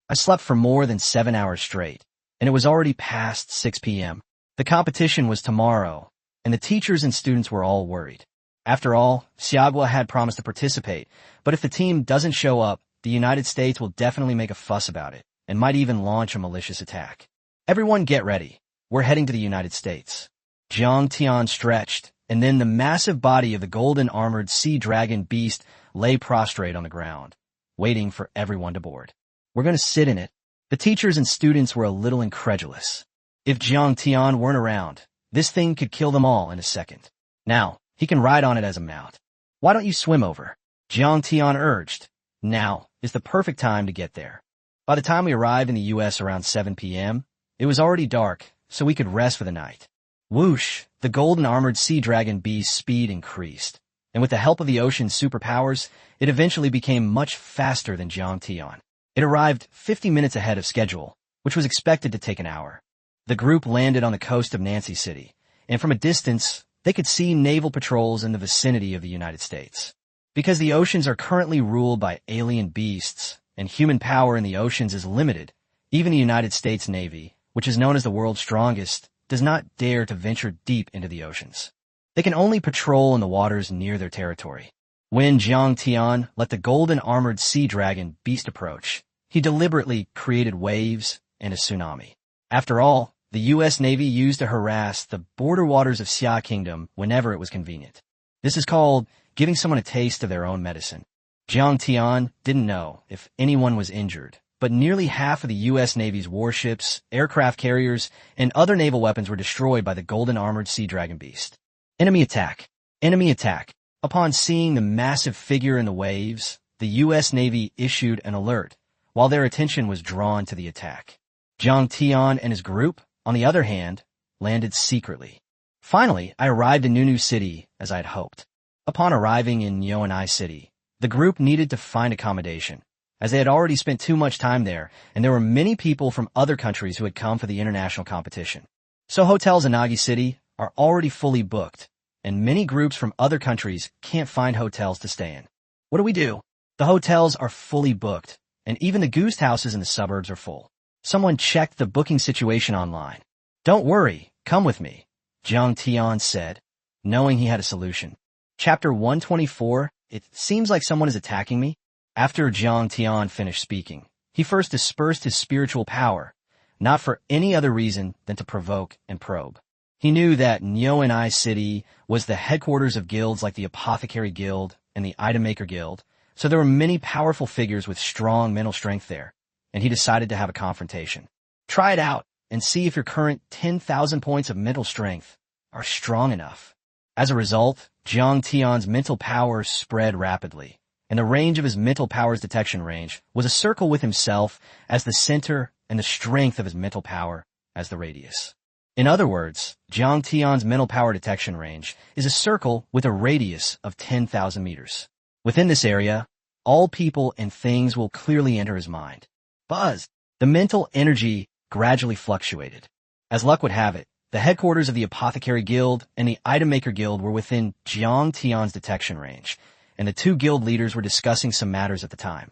I slept for more than 7 hours straight, and it was already past 6 p.m. The competition was tomorrow, and the teachers and students were all worried. After all, Xiagua had promised to participate, but if the team doesn't show up, the United States will definitely make a fuss about it, and might even launch a malicious attack. Everyone get ready. We're heading to the United States. Jiang Tian stretched, and then the massive body of the golden armored sea dragon beast lay prostrate on the ground, waiting for everyone to board. We're going to sit in it. The teachers and students were a little incredulous. If Jiang Tian weren't around, this thing could kill them all in a second. Now, he can ride on it as a mount. Why don't you swim over? Jiang Tian urged. Now is the perfect time to get there. By the time we arrived in the U.S. around 7 p.m., it was already dark, so we could rest for the night. Whoosh! The golden armored sea dragon beast's speed increased, and with the help of the ocean's superpowers, it eventually became much faster than Jiang Tian. It arrived 50 minutes ahead of schedule, which was expected to take an hour. The group landed on the coast of Nancy City, and from a distance, they could see naval patrols in the vicinity of the United States. Because the oceans are currently ruled by alien beasts, and human power in the oceans is limited, even the United States Navy, which is known as the world's strongest, does not dare to venture deep into the oceans. They can only patrol in the waters near their territory. When Jiang Tian let the golden armored sea dragon beast approach, he deliberately created waves and a tsunami. After all, the U.S. Navy used to harass the border waters of Xia Kingdom whenever it was convenient. This is called giving someone a taste of their own medicine. Jiang Tian didn't know if anyone was injured, but nearly half of the U.S. Navy's warships, aircraft carriers, and other naval weapons were destroyed by the golden armored sea dragon beast. Enemy attack! Enemy attack! Upon seeing the massive figure in the waves, the U.S. Navy issued an alert, while their attention was drawn to the attack. Jiang Tian and his group, on the other hand, landed secretly. Finally, I arrived in Nunu City, as I had hoped. Upon arriving in Yoanai City, the group needed to find accommodation, as they had already spent too much time there, and there were many people from other countries who had come for the international competition. So hotels in Nagi City are already fully booked, and many groups from other countries can't find hotels to stay in. What do we do? The hotels are fully booked, and even the guest houses in the suburbs are full. Someone checked the booking situation online. Don't worry, come with me, Jiang Tian said, knowing he had a solution. Chapter 124, it seems like someone is attacking me. After Jiang Tian finished speaking, he first dispersed his spiritual power, not for any other reason than to provoke and probe. He knew that Nyoanai City was the headquarters of guilds like the Apothecary Guild and the Item Maker Guild, so there were many powerful figures with strong mental strength there, and he decided to have a confrontation. Try it out and see if your current 10,000 points of mental strength are strong enough. As a result, Jiang Tian's mental power spread rapidly, and the range of his mental powers detection range was a circle with himself as the center and the strength of his mental power as the radius. In other words, Jiang Tian's mental power detection range is a circle with a radius of 10,000 meters. Within this area, all people and things will clearly enter his mind. Buzz! The mental energy gradually fluctuated. As luck would have it, the headquarters of the Apothecary Guild and the Item Maker Guild were within Jiang Tian's detection range, and the two guild leaders were discussing some matters at the time.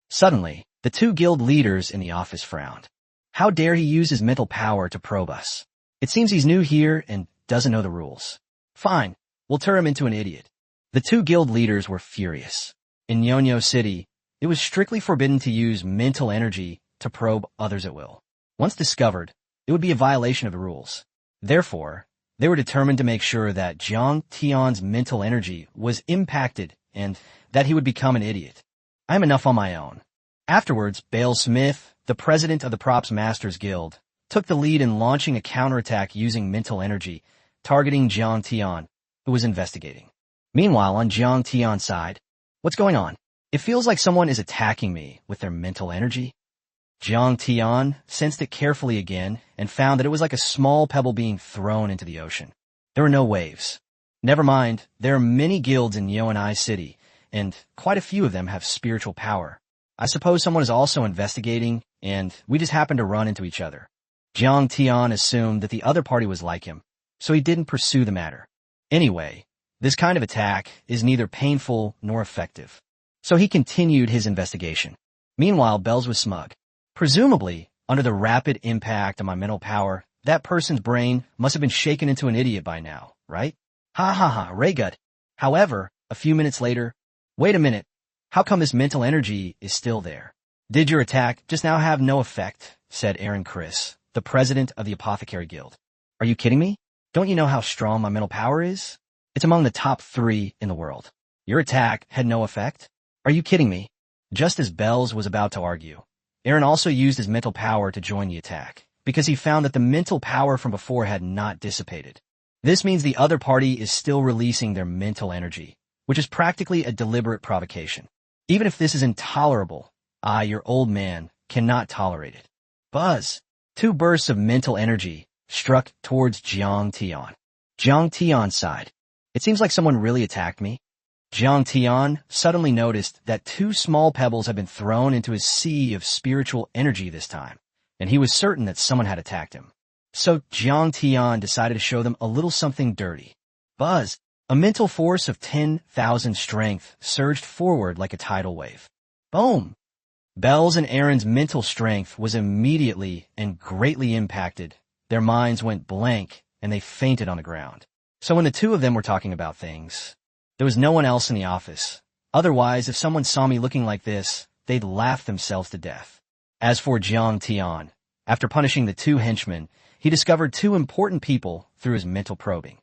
Suddenly, the two guild leaders in the office frowned. How dare he use his mental power to probe us? It seems he's new here and doesn't know the rules. Fine, we'll turn him into an idiot. The two guild leaders were furious. In Nyonyo City, it was strictly forbidden to use mental energy to probe others at will. Once discovered, it would be a violation of the rules. Therefore, they were determined to make sure that Jiang Tian's mental energy was impacted and that he would become an idiot. I am enough on my own. Afterwards, Bale Smith, the president of the Props Masters Guild, took the lead in launching a counterattack using mental energy, targeting Jiang Tian, who was investigating. Meanwhile, on Jiang Tian's side, what's going on? It feels like someone is attacking me with their mental energy. Jiang Tian sensed it carefully again and found that it was like a small pebble being thrown into the ocean. There were no waves. Never mind, there are many guilds in Nyoanai City, and quite a few of them have spiritual power. I suppose someone is also investigating, and we just happened to run into each other. Jiang Tian assumed that the other party was like him, so he didn't pursue the matter. Anyway, this kind of attack is neither painful nor effective. So he continued his investigation. Meanwhile, Bells was smug. Presumably, under the rapid impact on my mental power, that person's brain must have been shaken into an idiot by now, right? Ha ha ha, Raygut. However, a few minutes later, wait a minute, how come this mental energy is still there? Did your attack just now have no effect? Said Aaron Chris, the president of the Apothecary Guild. Are you kidding me? Don't you know how strong my mental power is? It's among the top 3 in the world. Your attack had no effect? Are you kidding me? Just as Bells was about to argue, Aaron also used his mental power to join the attack, because he found that the mental power from before had not dissipated. This means the other party is still releasing their mental energy, which is practically a deliberate provocation. Even if this is intolerable, I, your old man, cannot tolerate it. Buzz! 2 bursts of mental energy struck towards Jiang Tian. Jiang Tian sighed. It seems like someone really attacked me. Jiang Tian suddenly noticed that 2 small pebbles had been thrown into his sea of spiritual energy this time, and he was certain that someone had attacked him. So Jiang Tian decided to show them a little something dirty. Buzz! A mental force of 10,000 strength surged forward like a tidal wave. Boom! Bells and Aaron's mental strength was immediately and greatly impacted. Their minds went blank, and they fainted on the ground. So when the 2 of them were talking about things, there was no one else in the office. Otherwise, if someone saw me looking like this, they'd laugh themselves to death. As for Jiang Tian, after punishing the 2 henchmen, he discovered 2 important people through his mental probing.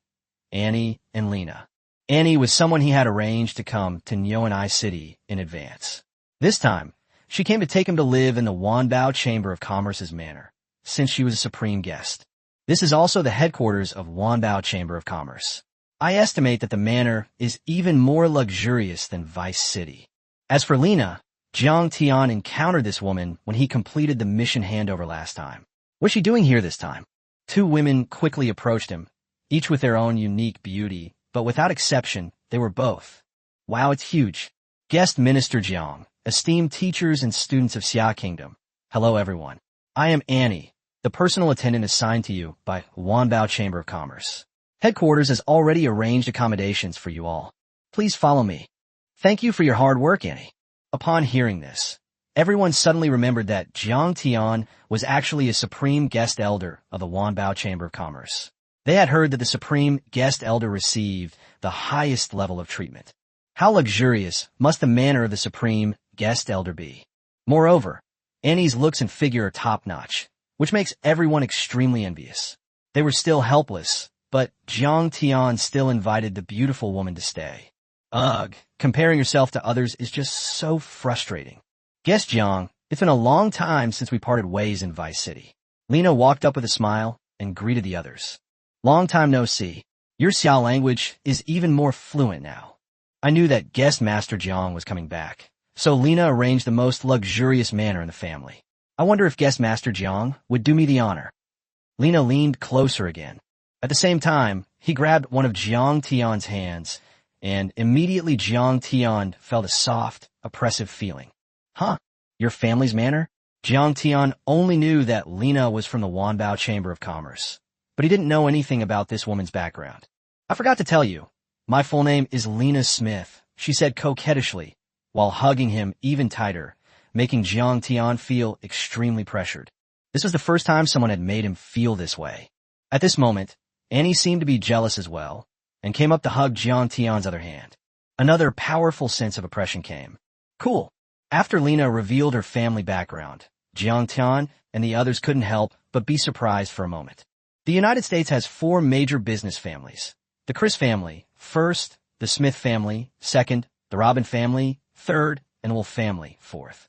Annie and Lena. Annie was someone he had arranged to come to Nyoanai City in advance. This time, she came to take him to live in the Wanbao Chamber of Commerce's manor, since she was a supreme guest. This is also the headquarters of Wanbao Chamber of Commerce. I estimate that the manor is even more luxurious than Vice City. As for Lena, Jiang Tian encountered this woman when he completed the mission handover last time. What's she doing here this time? 2 women quickly approached him, each with their own unique beauty, but without exception, they were both. Wow, it's huge. Guest Minister Jiang, esteemed teachers and students of Xia Kingdom. Hello everyone. I am Annie, the personal attendant assigned to you by Wanbao Chamber of Commerce. Headquarters has already arranged accommodations for you all. Please follow me. Thank you for your hard work, Annie. Upon hearing this, everyone suddenly remembered that Jiang Tian was actually a supreme guest elder of the Wanbao Chamber of Commerce. They had heard that the supreme guest elder received the highest level of treatment. How luxurious must the manner of the supreme guest elder be? Moreover, Annie's looks and figure are top-notch, which makes everyone extremely envious. They were still helpless, but Jiang Tian still invited the beautiful woman to stay. Ugh, comparing yourself to others is just so frustrating. Guess Jiang, it's been a long time since we parted ways in Vice City. Lena walked up with a smile and greeted the others. Long time no see. Your Xiao language is even more fluent now. I knew that guest master Jiang was coming back, so Lena arranged the most luxurious manner in the family. I wonder if guest master Jiang would do me the honor. Lena leaned closer again. At the same time, he grabbed one of Jiang Tian's hands, and immediately Jiang Tian felt a soft, oppressive feeling. Huh? Your family's manner? Jiang Tian only knew that Lena was from the Wanbao Chamber of Commerce, but he didn't know anything about this woman's background. I forgot to tell you, my full name is Lena Smith, she said coquettishly, while hugging him even tighter, making Jiang Tian feel extremely pressured. This was the first time someone had made him feel this way. At this moment, Annie seemed to be jealous as well, and came up to hug Jiang Tian's other hand. Another powerful sense of oppression came. Cool. After Lena revealed her family background, Jiang Tian and the others couldn't help but be surprised for a moment. The United States has 4 major business families. The Chris family, first, the Smith family, second, the Robin family, third, and Wolf family, fourth.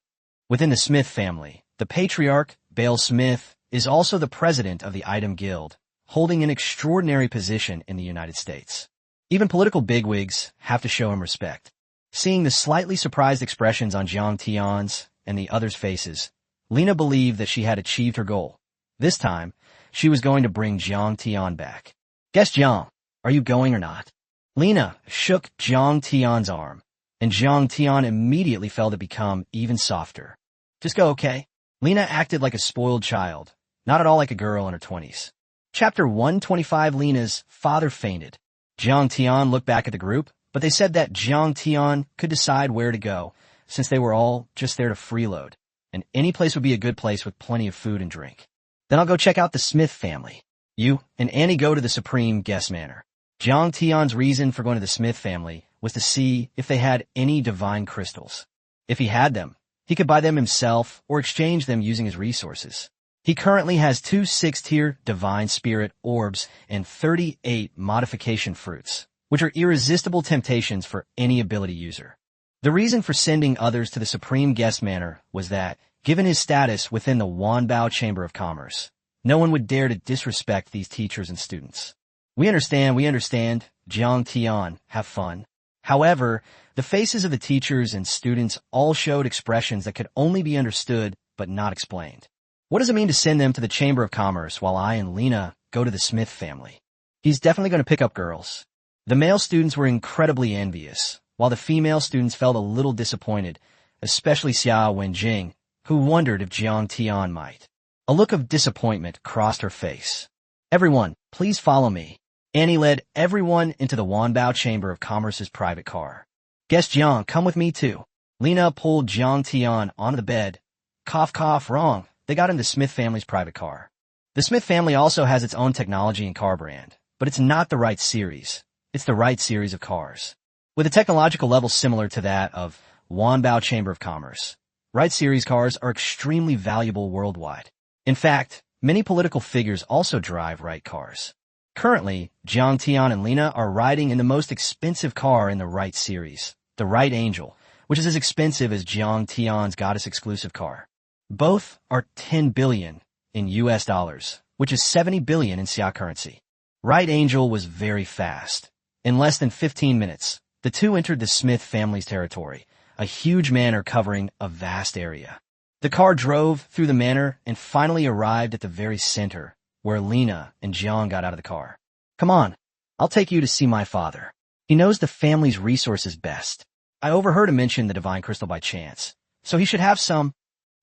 Within the Smith family, the patriarch, Bale Smith, is also the president of the Item Guild, holding an extraordinary position in the United States. Even political bigwigs have to show him respect. Seeing the slightly surprised expressions on Jiang Tian's and the others' faces, Lena believed that she had achieved her goal. This time, she was going to bring Jiang Tian back. Guess Jiang, are you going or not? Lena shook Jiang Tian's arm, and Jiang Tian immediately felt it become even softer. Just go, okay? Lena acted like a spoiled child, not at all like a girl in her 20s. Chapter 125. Lena's father fainted. Jiang Tian looked back at the group, but they said that Jiang Tian could decide where to go, since they were all just there to freeload, and any place would be a good place with plenty of food and drink. Then I'll go check out the Smith family. You and Annie go to the Supreme Guest Manor. Jiang Tian's reason for going to the Smith family was to see if they had any divine crystals. If he had them, he could buy them himself or exchange them using his resources. He currently has 2 6-tier divine spirit orbs and 38 modification fruits, which are irresistible temptations for any ability user. The reason for sending others to the Supreme Guest Manor was that, given his status within the Wanbao Chamber of Commerce, no one would dare to disrespect these teachers and students. We understand, Jiang Tian, have fun. However, the faces of the teachers and students all showed expressions that could only be understood but not explained. What does it mean to send them to the Chamber of Commerce while I and Lena go to the Smith family? He's definitely going to pick up girls. The male students were incredibly envious, while the female students felt a little disappointed, especially Xia Wenjing, who wondered if Jiang Tian might. A look of disappointment crossed her face. Everyone, please follow me. Annie led everyone into the Wanbao Chamber of Commerce's private car. Guess Jiang, come with me too. Lena pulled Jiang Tian onto the bed. Cough, cough, wrong. They got in the Smith family's private car. The Smith family also has its own technology and car brand, but it's not the right series. It's the right series of cars. With a technological level similar to that of Wanbao Chamber of Commerce, Right series cars are extremely valuable worldwide. In fact, many political figures also drive Right cars. Currently, Jiang Tian and Lena are riding in the most expensive car in the Right series, the Right Angel, which is as expensive as Jiang Tian's goddess-exclusive car. Both are 10 billion in US dollars, which is 70 billion in Xia currency. Right Angel was very fast. In less than 15 minutes, the two entered the Smith family's territory, a huge manor covering a vast area. The car drove through the manor and finally arrived at the very center, where Lena and Jiang got out of the car. Come on, I'll take you to see my father. He knows the family's resources best. I overheard him mention the divine crystal by chance, so he should have some.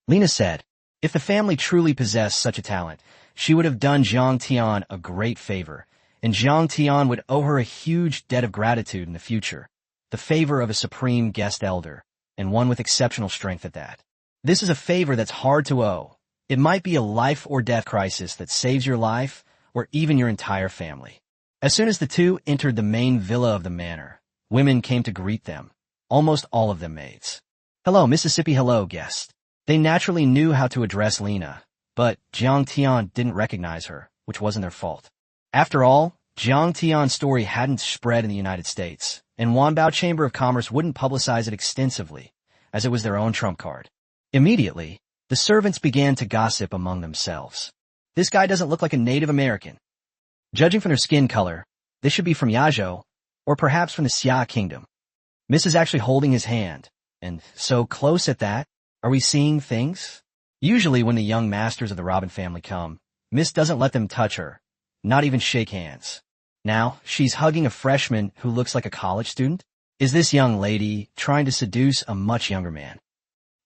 Lena said, if the family truly possessed such a talent, she would have done Jiang Tian a great favor, and Jiang Tian would owe her a huge debt of gratitude in the future, the favor of a supreme guest elder, and one with exceptional strength at that. This is a favor that's hard to owe. It might be a life or death crisis that saves your life, or even your entire family. As soon as the two entered the main villa of the manor, women came to greet them, almost all of them maids. Hello, Mississippi, hello, guest. They naturally knew how to address Lena, but Jiang Tian didn't recognize her, which wasn't their fault. After all, Jiang Tian's story hadn't spread in the United States, and Wanbao Chamber of Commerce wouldn't publicize it extensively, as it was their own trump card. Immediately, the servants began to gossip among themselves. This guy doesn't look like a Native American. Judging from their skin color, this should be from Yazhou, or perhaps from the Xia Kingdom. Miss is actually holding his hand, and so close at that, are we seeing things? Usually when the young masters of the Robin family come, Miss doesn't let them touch her, not even shake hands. Now, she's hugging a freshman who looks like a college student? Is this young lady trying to seduce a much younger man?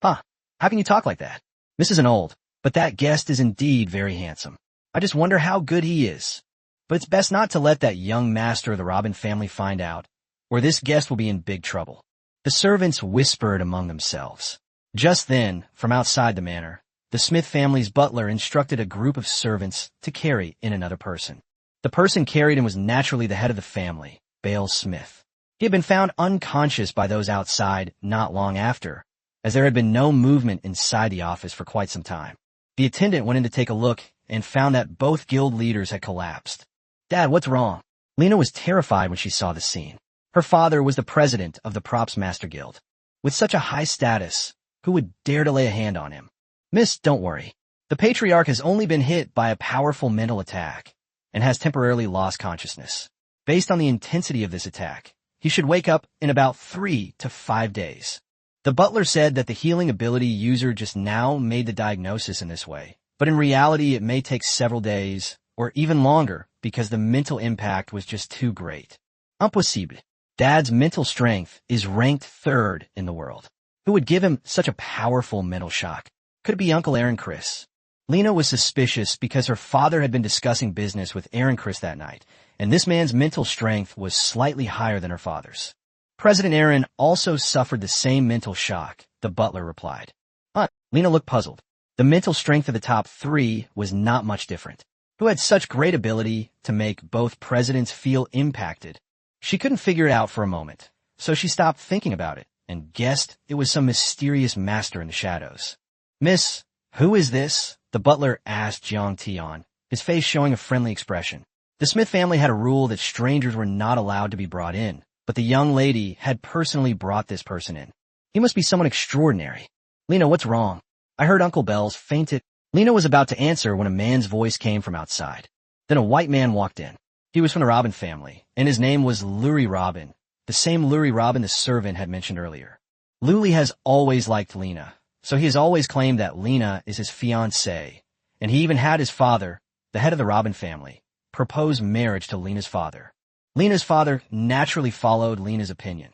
Huh, how can you talk like that? Miss isn't old, but that guest is indeed very handsome. I just wonder how good he is. But it's best not to let that young master of the Robin family find out, or this guest will be in big trouble. The servants whispered among themselves. Just then, from outside the manor, the Smith family's butler instructed a group of servants to carry in another person. The person carried in was naturally the head of the family, Bale Smith. He had been found unconscious by those outside not long after, as there had been no movement inside the office for quite some time. The attendant went in to take a look and found that both guild leaders had collapsed. Dad, what's wrong? Lena was terrified when she saw the scene. Her father was the president of the Props Master Guild. With such a high status, who would dare to lay a hand on him? Miss, don't worry. The patriarch has only been hit by a powerful mental attack and has temporarily lost consciousness. Based on the intensity of this attack, he should wake up in about 3 to 5 days. The butler said that the healing ability user just now made the diagnosis in this way, but in reality it may take several days or even longer because the mental impact was just too great. Impossible. Dad's mental strength is ranked 3rd in the world. Who would give him such a powerful mental shock? Could it be Uncle Aaron Chris? Lena was suspicious because her father had been discussing business with Aaron Chris that night, and this man's mental strength was slightly higher than her father's. President Aaron also suffered the same mental shock, the butler replied. Lena looked puzzled. The mental strength of the top 3 was not much different. Who had such great ability to make both presidents feel impacted? She couldn't figure it out for a moment, so she stopped thinking about it and guessed it was some mysterious master in the shadows. Miss, who is this? The butler asked Jiang Tian, his face showing a friendly expression. The Smith family had a rule that strangers were not allowed to be brought in, but the young lady had personally brought this person in. He must be someone extraordinary. Lena, what's wrong? I heard Uncle Bells fainted. Lena was about to answer when a man's voice came from outside. Then a white man walked in. He was from the Robin family, and his name was Lurie Robin, the same Lurie Robin the servant had mentioned earlier. Lulie has always liked Lena, so he has always claimed that Lena is his fiancée, and he even had his father, the head of the Robin family, propose marriage to Lena's father. Lena's father naturally followed Lena's opinion.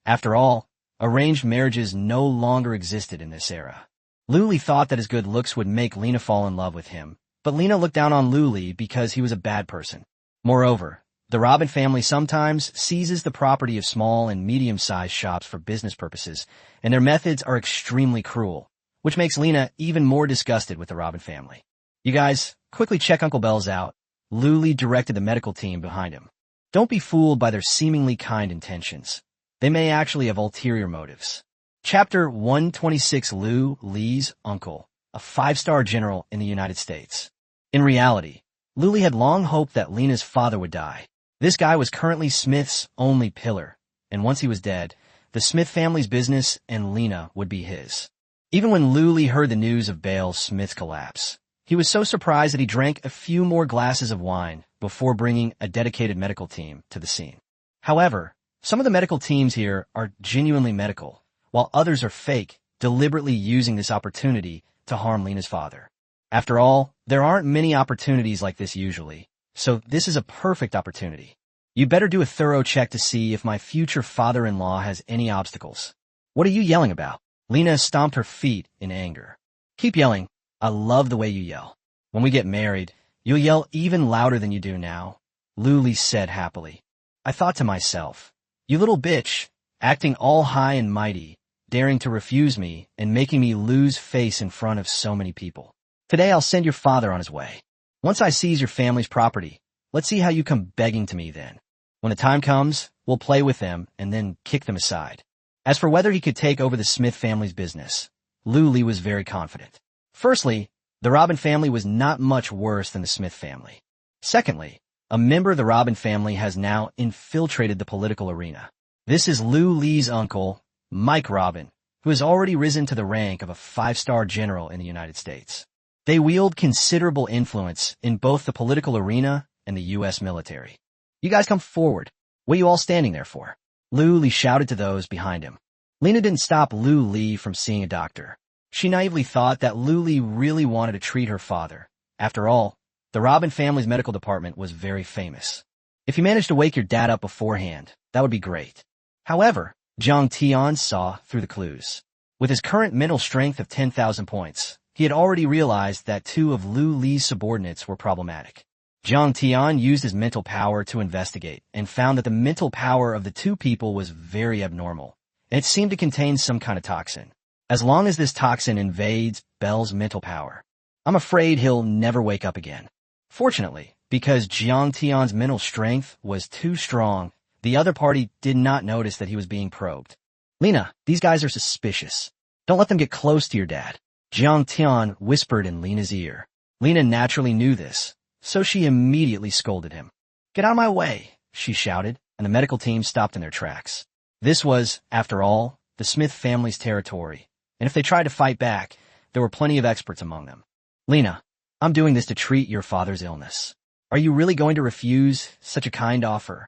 After all, arranged marriages no longer existed in this era. Lulie thought that his good looks would make Lena fall in love with him, but Lena looked down on Lulie because he was a bad person. Moreover, the Robin family sometimes seizes the property of small and medium-sized shops for business purposes, and their methods are extremely cruel, which makes Lena even more disgusted with the Robin family. You guys, quickly check Uncle Bells out. Lulie directed the medical team behind him. Don't be fooled by their seemingly kind intentions. They may actually have ulterior motives. Chapter 126. Lee's uncle, a 5-star general in the United States. In reality, Lulie had long hoped that Lena's father would die. This guy was currently Smith's only pillar, and once he was dead, the Smith family's business and Lena would be his. Even when Lulie heard the news of Bale Smith's collapse, he was so surprised that he drank a few more glasses of wine before bringing a dedicated medical team to the scene. However, some of the medical teams here are genuinely medical, while others are fake, deliberately using this opportunity to harm Lena's father. After all, there aren't many opportunities like this usually, so this is a perfect opportunity. You better do a thorough check to see if my future father-in-law has any obstacles. What are you yelling about? Lena stomped her feet in anger. Keep yelling. I love the way you yell. When we get married, you'll yell even louder than you do now, Luli said happily. I thought to myself, you little bitch, acting all high and mighty, daring to refuse me and making me lose face in front of so many people. Today I'll send your father on his way. Once I seize your family's property, let's see how you come begging to me then. When the time comes, we'll play with them and then kick them aside. As for whether he could take over the Smith family's business, Luli was very confident. Firstly, the Robin family was not much worse than the Smith family. Secondly, a member of the Robin family has now infiltrated the political arena. This is Luli's uncle, Mike Robin, who has already risen to the rank of a 5-star general in the United States. They wield considerable influence in both the political arena and the U.S. military. You guys come forward. What are you all standing there for? Luli shouted to those behind him. Lena didn't stop Luli from seeing a doctor. She naively thought that Luli really wanted to treat her father. After all, the Robin family's medical department was very famous. If you managed to wake your dad up beforehand, that would be great. However, Jiang Tian saw through the clues. With his current mental strength of 10,000 points, he had already realized that 2 of Luli's subordinates were problematic. Jiang Tian used his mental power to investigate and found that the mental power of the 2 people was very abnormal, and it seemed to contain some kind of toxin. As long as this toxin invades Bell's mental power, I'm afraid he'll never wake up again. Fortunately, because Jiang Tian's mental strength was too strong, the other party did not notice that he was being probed. Lena, these guys are suspicious. Don't let them get close to your dad, Jiang Tian whispered in Lena's ear. Lena naturally knew this, so she immediately scolded him. Get out of my way, she shouted, and the medical team stopped in their tracks. This was, after all, the Smith family's territory, and if they tried to fight back, there were plenty of experts among them. Lena, I'm doing this to treat your father's illness. Are you really going to refuse such a kind offer?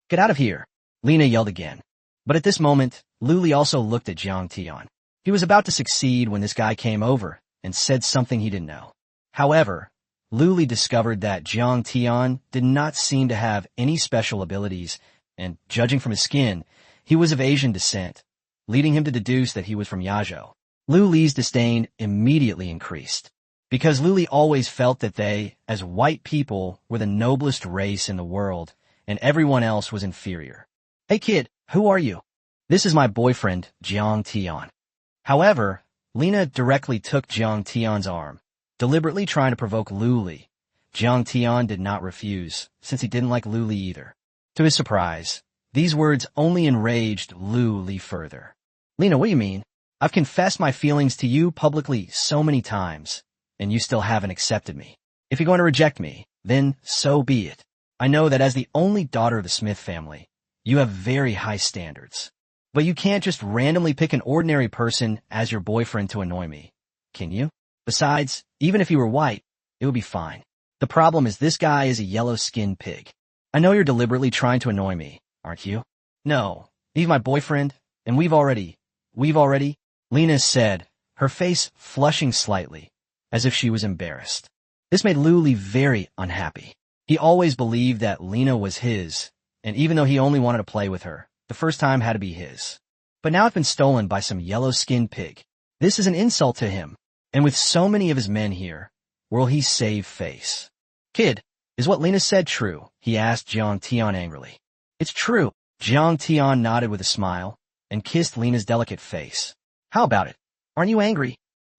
Get out of here, Lena yelled again. But at this moment, Luli also looked at Jiang Tian. He was about to succeed when this guy came over and said something he didn't know. However, Luli discovered that Jiang Tian did not seem to have any special abilities, and judging from his skin, he was of Asian descent, leading him to deduce that he was from Yazhou. Luli's disdain immediately increased, because Luli always felt that they, as white people, were the noblest race in the world, and everyone else was inferior. Hey kid, who are you? This is my boyfriend, Jiang Tian. However, Lena directly took Jiang Tian's arm, deliberately trying to provoke Luli. Jiang Tian did not refuse, since he didn't like Luli either. To his surprise, these words only enraged Luli further. Lena, what do you mean? I've confessed my feelings to you publicly so many times, and you still haven't accepted me. If you're going to reject me, then so be it. I know that as the only daughter of the Smith family, you have very high standards. But you can't just randomly pick an ordinary person as your boyfriend to annoy me, can you? Besides, even if he were white, it would be fine. The problem is this guy is a yellow-skinned pig. I know you're deliberately trying to annoy me, aren't you? No, he's my boyfriend, and we've already, Lena said, her face flushing slightly, as if she was embarrassed. This made Luli very unhappy. He always believed that Lena was his, and even though he only wanted to play with her, the first time had to be his. But now it's been stolen by some yellow-skinned pig. This is an insult to him, and with so many of his men here, will he save face? Kid, is what Lena said true? He asked Jiang Tian angrily. It's true. Jiang Tian nodded with a smile and kissed Lena's delicate face. How about it? Aren't you angry?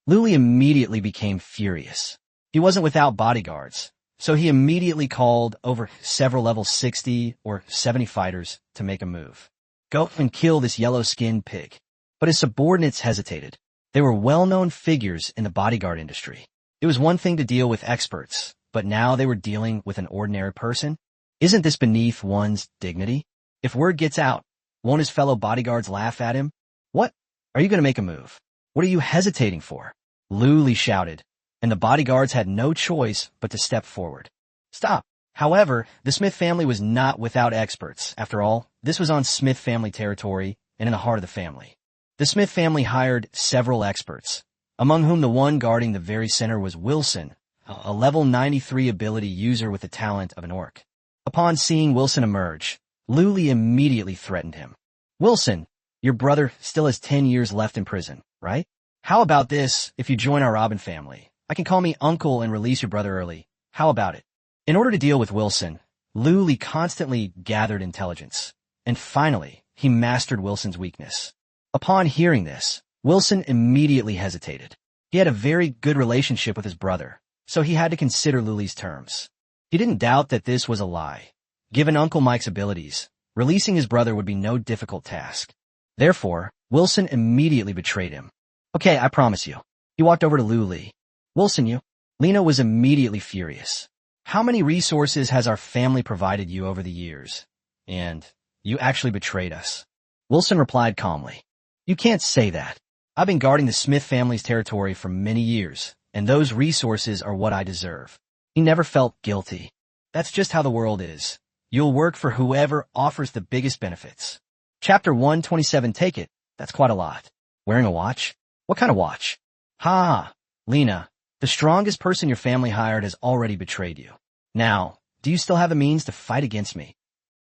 Luli immediately became furious. He wasn't without bodyguards, so he immediately called over several level 60 or 70 fighters to make a move. Go and kill this yellow-skinned pig. But his subordinates hesitated. They were well-known figures in the bodyguard industry. It was one thing to deal with experts, but now they were dealing with an ordinary person. Isn't this beneath one's dignity? If word gets out, won't his fellow bodyguards laugh at him? What? Are you going to make a move? What are you hesitating for? Luli shouted, and the bodyguards had no choice but to step forward. Stop. However, the Smith family was not without experts. After all, this was on Smith family territory and in the heart of the family. The Smith family hired several experts, among whom the one guarding the very center was Wilson, a level 93 ability user with the talent of an orc. Upon seeing Wilson emerge, Luli immediately threatened him. Wilson, your brother still has 10 years left in prison. right? How about this if you join our Robin family? I can call me Uncle and release your brother early. How about it? In order to deal with Wilson, Lu Li constantly gathered intelligence. And finally, he mastered Wilson's weakness. Upon hearing this, Wilson immediately hesitated. He had a very good relationship with his brother, so he had to consider Lu Li's terms. He didn't doubt that this was a lie. Given Uncle Mike's abilities, releasing his brother would be no difficult task. Therefore, Wilson immediately betrayed him. Okay, I promise you. He walked over to Lu Li. Wilson, you. Lena was immediately furious. How many resources has our family provided you over the years? And you actually betrayed us. Wilson replied calmly. You can't say that. I've been guarding the Smith family's territory for many years, and those resources are what I deserve. He never felt guilty. That's just how the world is. You'll work for whoever offers the biggest benefits. Chapter 127, take it. That's quite a lot. Wearing a watch? What kind of watch? Ha! Lena, the strongest person your family hired has already betrayed you. Now, do you still have the means to fight against me?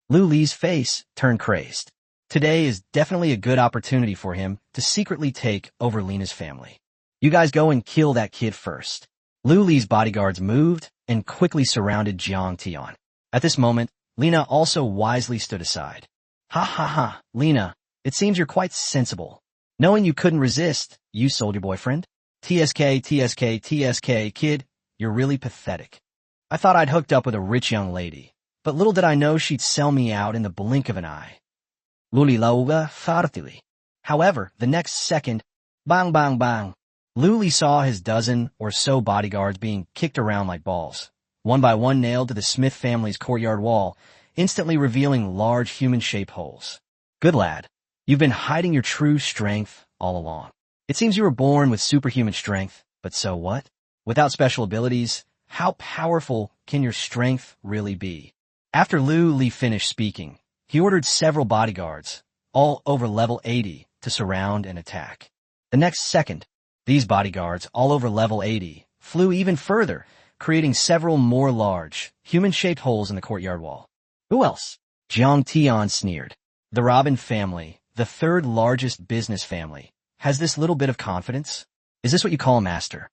Lu Li's face turned crazed. Today is definitely a good opportunity for him to secretly take over Lena's family. You guys go and kill that kid first. Lu Li's bodyguards moved and quickly surrounded Jiang Tian. At this moment, Lena also wisely stood aside. Ha ha ha, Lena, it seems you're quite sensible. Knowing you couldn't resist, you sold your boyfriend? TSK, kid, you're really pathetic. I thought I'd hooked up with a rich young lady, but little did I know she'd sell me out in the blink of an eye. Lulilauga fartili. However, the next second, bang bang bang, Lu Li saw his dozen or so bodyguards being kicked around like balls, one by one nailed to the Smith family's courtyard wall, instantly revealing large human-shaped holes. Good lad, you've been hiding your true strength all along. It seems you were born with superhuman strength, but so what? Without special abilities, how powerful can your strength really be? After Lu Li finished speaking, he ordered several bodyguards, all over level 80, to surround and attack. The next second, these bodyguards, all over level 80, flew even further, creating several more large, human-shaped holes in the courtyard wall. Who else? Jiang Tian sneered. The Robin family, the third largest business family, has this little bit of confidence? Is this what you call a master?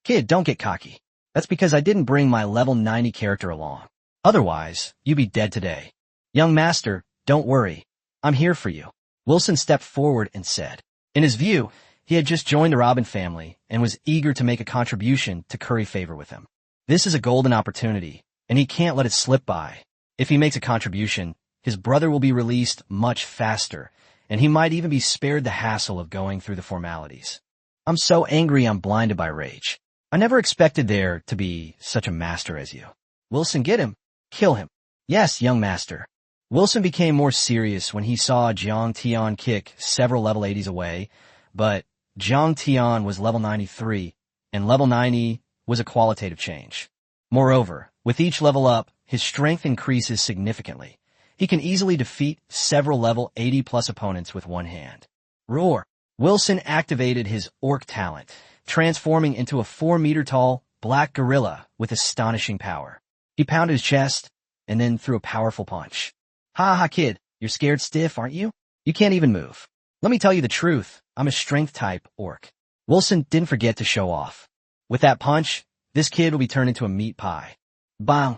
Kid, don't get cocky. That's because I didn't bring my level 90 character along. Otherwise, you'd be dead today. Young master, don't worry. I'm here for you. Wilson stepped forward and said. In his view, he had just joined the Robin family and was eager to make a contribution to curry favor with him. This is a golden opportunity, and he can't let it slip by. If he makes a contribution, his brother will be released much faster, and he might even be spared the hassle of going through the formalities. I'm so angry I'm blinded by rage. I never expected there to be such a master as you. Wilson, get him. Kill him. Yes, young master. Wilson became more serious when he saw Jiang Tian kick several level 80s away, but Jiang Tian was level 93, and level 90 was a qualitative change. Moreover, with each level up, his strength increases significantly. He can easily defeat several level 80-plus opponents with one hand. Roar! Wilson activated his orc talent, transforming into a 4-meter-tall black gorilla with astonishing power. He pounded his chest, and then threw a powerful punch. Ha ha, kid, you're scared stiff, aren't you? You can't even move. Let me tell you the truth, I'm a strength-type orc. Wilson didn't forget to show off. With that punch, this kid will be turned into a meat pie. Bang!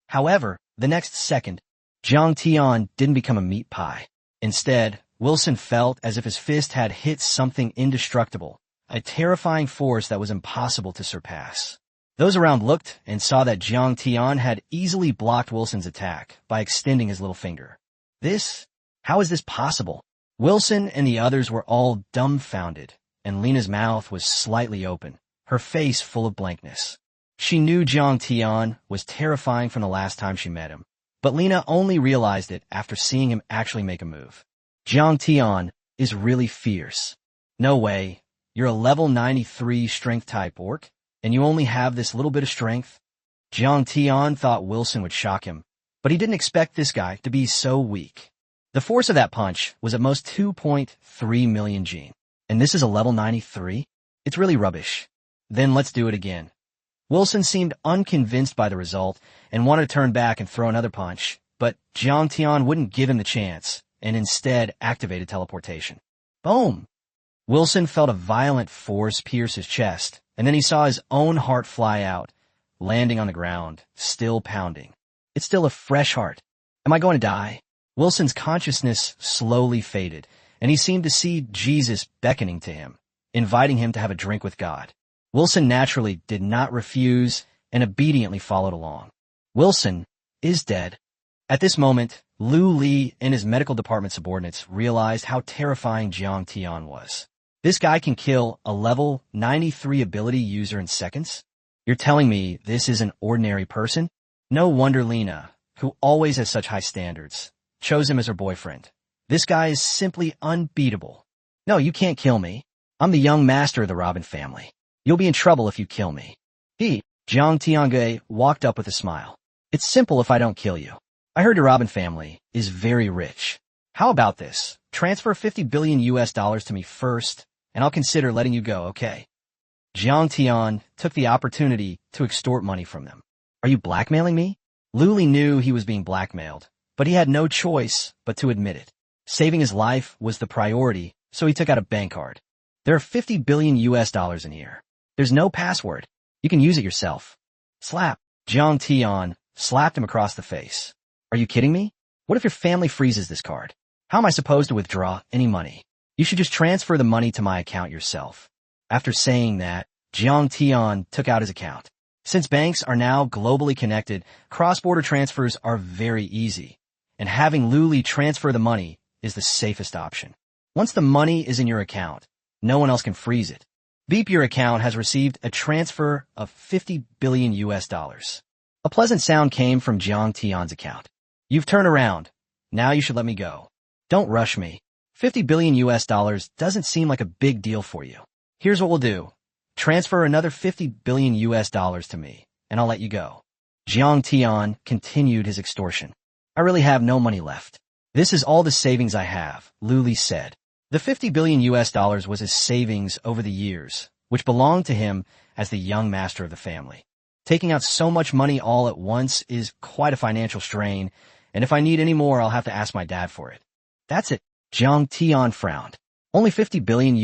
However, the next second, Jiang Tian didn't become a meat pie. Instead, Wilson felt as if his fist had hit something indestructible, a terrifying force that was impossible to surpass. Those around looked and saw that Jiang Tian had easily blocked Wilson's attack by extending his little finger. How is this possible? Wilson and the others were all dumbfounded, and Lena's mouth was slightly open, her face full of blankness. She knew Jiang Tian was terrifying from the last time she met him, but Lena only realized it after seeing him actually make a move. Jiang Tian is really fierce. No way, you're a level 93 strength-type orc, and you only have this little bit of strength? Jiang Tian thought Wilson would shock him, but he didn't expect this guy to be so weak. The force of that punch was at most 2.3 million gene, and this is a level 93? It's really rubbish. Then let's do it again. Wilson seemed unconvinced by the result and wanted to turn back and throw another punch, but Jiang Tian wouldn't give him the chance and instead activated teleportation. Boom! Wilson felt a violent force pierce his chest, and then he saw his own heart fly out, landing on the ground, still pounding. It's still a fresh heart. Am I going to die? Wilson's consciousness slowly faded, and he seemed to see Jesus beckoning to him, inviting him to have a drink with God. Wilson naturally did not refuse and obediently followed along. Wilson is dead. At this moment, Lu Li and his medical department subordinates realized how terrifying Jiang Tian was. This guy can kill a level 93 ability user in seconds? You're telling me this is an ordinary person? No wonder Lena, who always has such high standards, chose him as her boyfriend. This guy is simply unbeatable. No, you can't kill me. I'm the young master of the Robin family. You'll be in trouble if you kill me. Jiang Tiange walked up with a smile. It's simple if I don't kill you. I heard the Robin family is very rich. How about this? Transfer $50 billion to me first, and I'll consider letting you go, okay? Jiang Tian took the opportunity to extort money from them. Are you blackmailing me? Lu Li knew he was being blackmailed, but he had no choice but to admit it. Saving his life was the priority, so he took out a bank card. There are $50 billion in here. There's no password. You can use it yourself. Slap. Jiang Tian slapped him across the face. Are you kidding me? What if your family freezes this card? How am I supposed to withdraw any money? You should just transfer the money to my account yourself. After saying that, Jiang Tian took out his account. Since banks are now globally connected, cross-border transfers are very easy, and having Lu Li transfer the money is the safest option. Once the money is in your account, no one else can freeze it. Beep, your account has received a transfer of $50 billion. A pleasant sound came from Jiang Tian's account. You've turned around. Now you should let me go. Don't rush me. $50 billion doesn't seem like a big deal for you. Here's what we'll do. Transfer another $50 billion to me, and I'll let you go. Jiang Tian continued his extortion. I really have no money left. This is all the savings I have, Lu Li said. The $50 billion was his savings over the years, which belonged to him as the young master of the family. Taking out so much money all at once is quite a financial strain, and if I need any more, I'll have to ask my dad for it. That's it. Jiang Tian frowned. Only $50 billion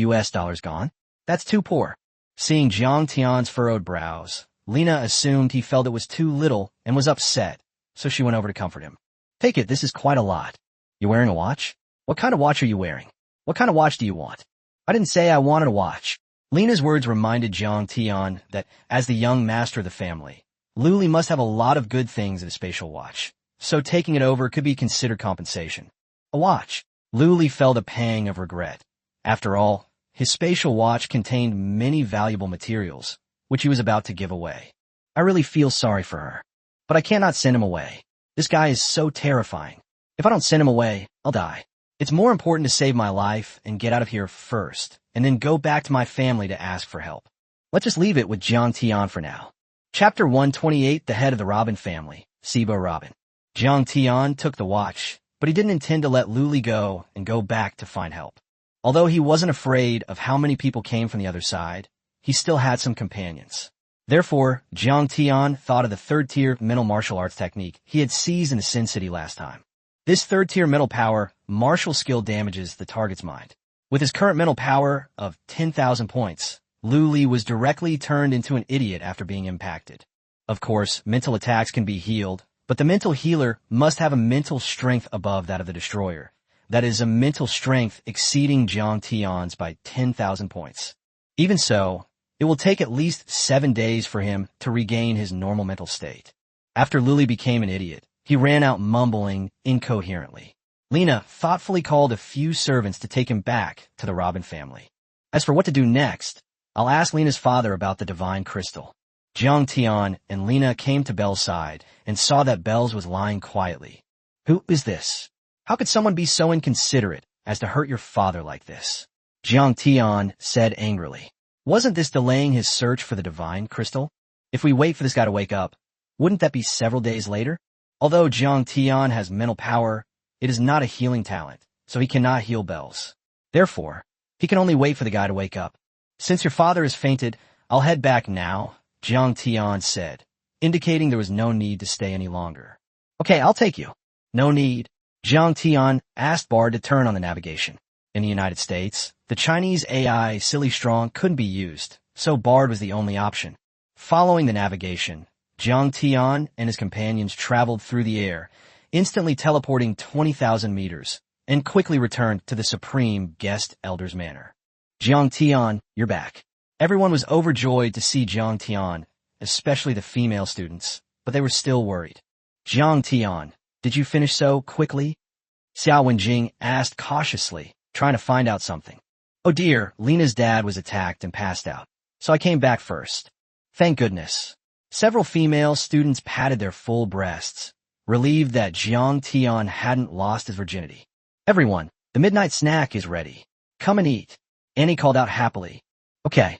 gone? That's too poor. Seeing Jiang Tian's furrowed brows, Lena assumed he felt it was too little and was upset, so she went over to comfort him. Take it, this is quite a lot. You wearing a watch? What kind of watch are you wearing? What kind of watch do you want? I didn't say I wanted a watch. Lena's words reminded Jiang Tian that, as the young master of the family, Lu Li must have a lot of good things in a spatial watch, so taking it over could be considered compensation. A watch. Lu Li felt a pang of regret. After all, his spatial watch contained many valuable materials, which he was about to give away. I really feel sorry for her. But I cannot send him away. This guy is so terrifying. If I don't send him away, I'll die. It's more important to save my life and get out of here first, and then go back to my family to ask for help. Let's just leave it with Jiang Tian for now. Chapter 128, The Head of the Robin Family, Sibo Robin. Jiang Tian took the watch, but he didn't intend to let Lu Li go and go back to find help. Although he wasn't afraid of how many people came from the other side, he still had some companions. Therefore, Jiang Tian thought of the third-tier mental martial arts technique he had seized in the Sin City last time. This third-tier mental power, martial skill, damages the target's mind. With his current mental power of 10,000 points, Lu Li was directly turned into an idiot after being impacted. Of course, mental attacks can be healed, but the mental healer must have a mental strength above that of the destroyer. That is, a mental strength exceeding Jiang Tian's by 10,000 points. Even so, it will take at least 7 days for him to regain his normal mental state. After Lu Li became an idiot, he ran out mumbling incoherently. Lena thoughtfully called a few servants to take him back to the Robin family. As for what to do next, I'll ask Lena's father about the divine crystal. Jiang Tian and Lena came to Belle's side and saw that Belle's was lying quietly. Who is this? How could someone be so inconsiderate as to hurt your father like this? Jiang Tian said angrily. Wasn't this delaying his search for the divine crystal? If we wait for this guy to wake up, wouldn't that be several days later? Although Jiang Tian has mental power, it is not a healing talent, so he cannot heal Belle's. Therefore, he can only wait for the guy to wake up. Since your father has fainted, I'll head back now, Jiang Tian said, indicating there was no need to stay any longer. Okay, I'll take you. No need. Jiang Tian asked Bard to turn on the navigation. In the United States, the Chinese AI Silly Strong couldn't be used, so Bard was the only option. Following the navigation, Jiang Tian and his companions traveled through the air, instantly teleporting 20,000 meters, and quickly returned to the supreme guest elder's manor. Jiang Tian, you're back. Everyone was overjoyed to see Jiang Tian, especially the female students, but they were still worried. Jiang Tian, did you finish so quickly? Xiao Wenjing asked cautiously, trying to find out something. Oh dear, Lena's dad was attacked and passed out, so I came back first. Thank goodness. Several female students patted their full breasts, relieved that Jiang Tian hadn't lost his virginity. Everyone, the midnight snack is ready. Come and eat. Annie called out happily. Okay.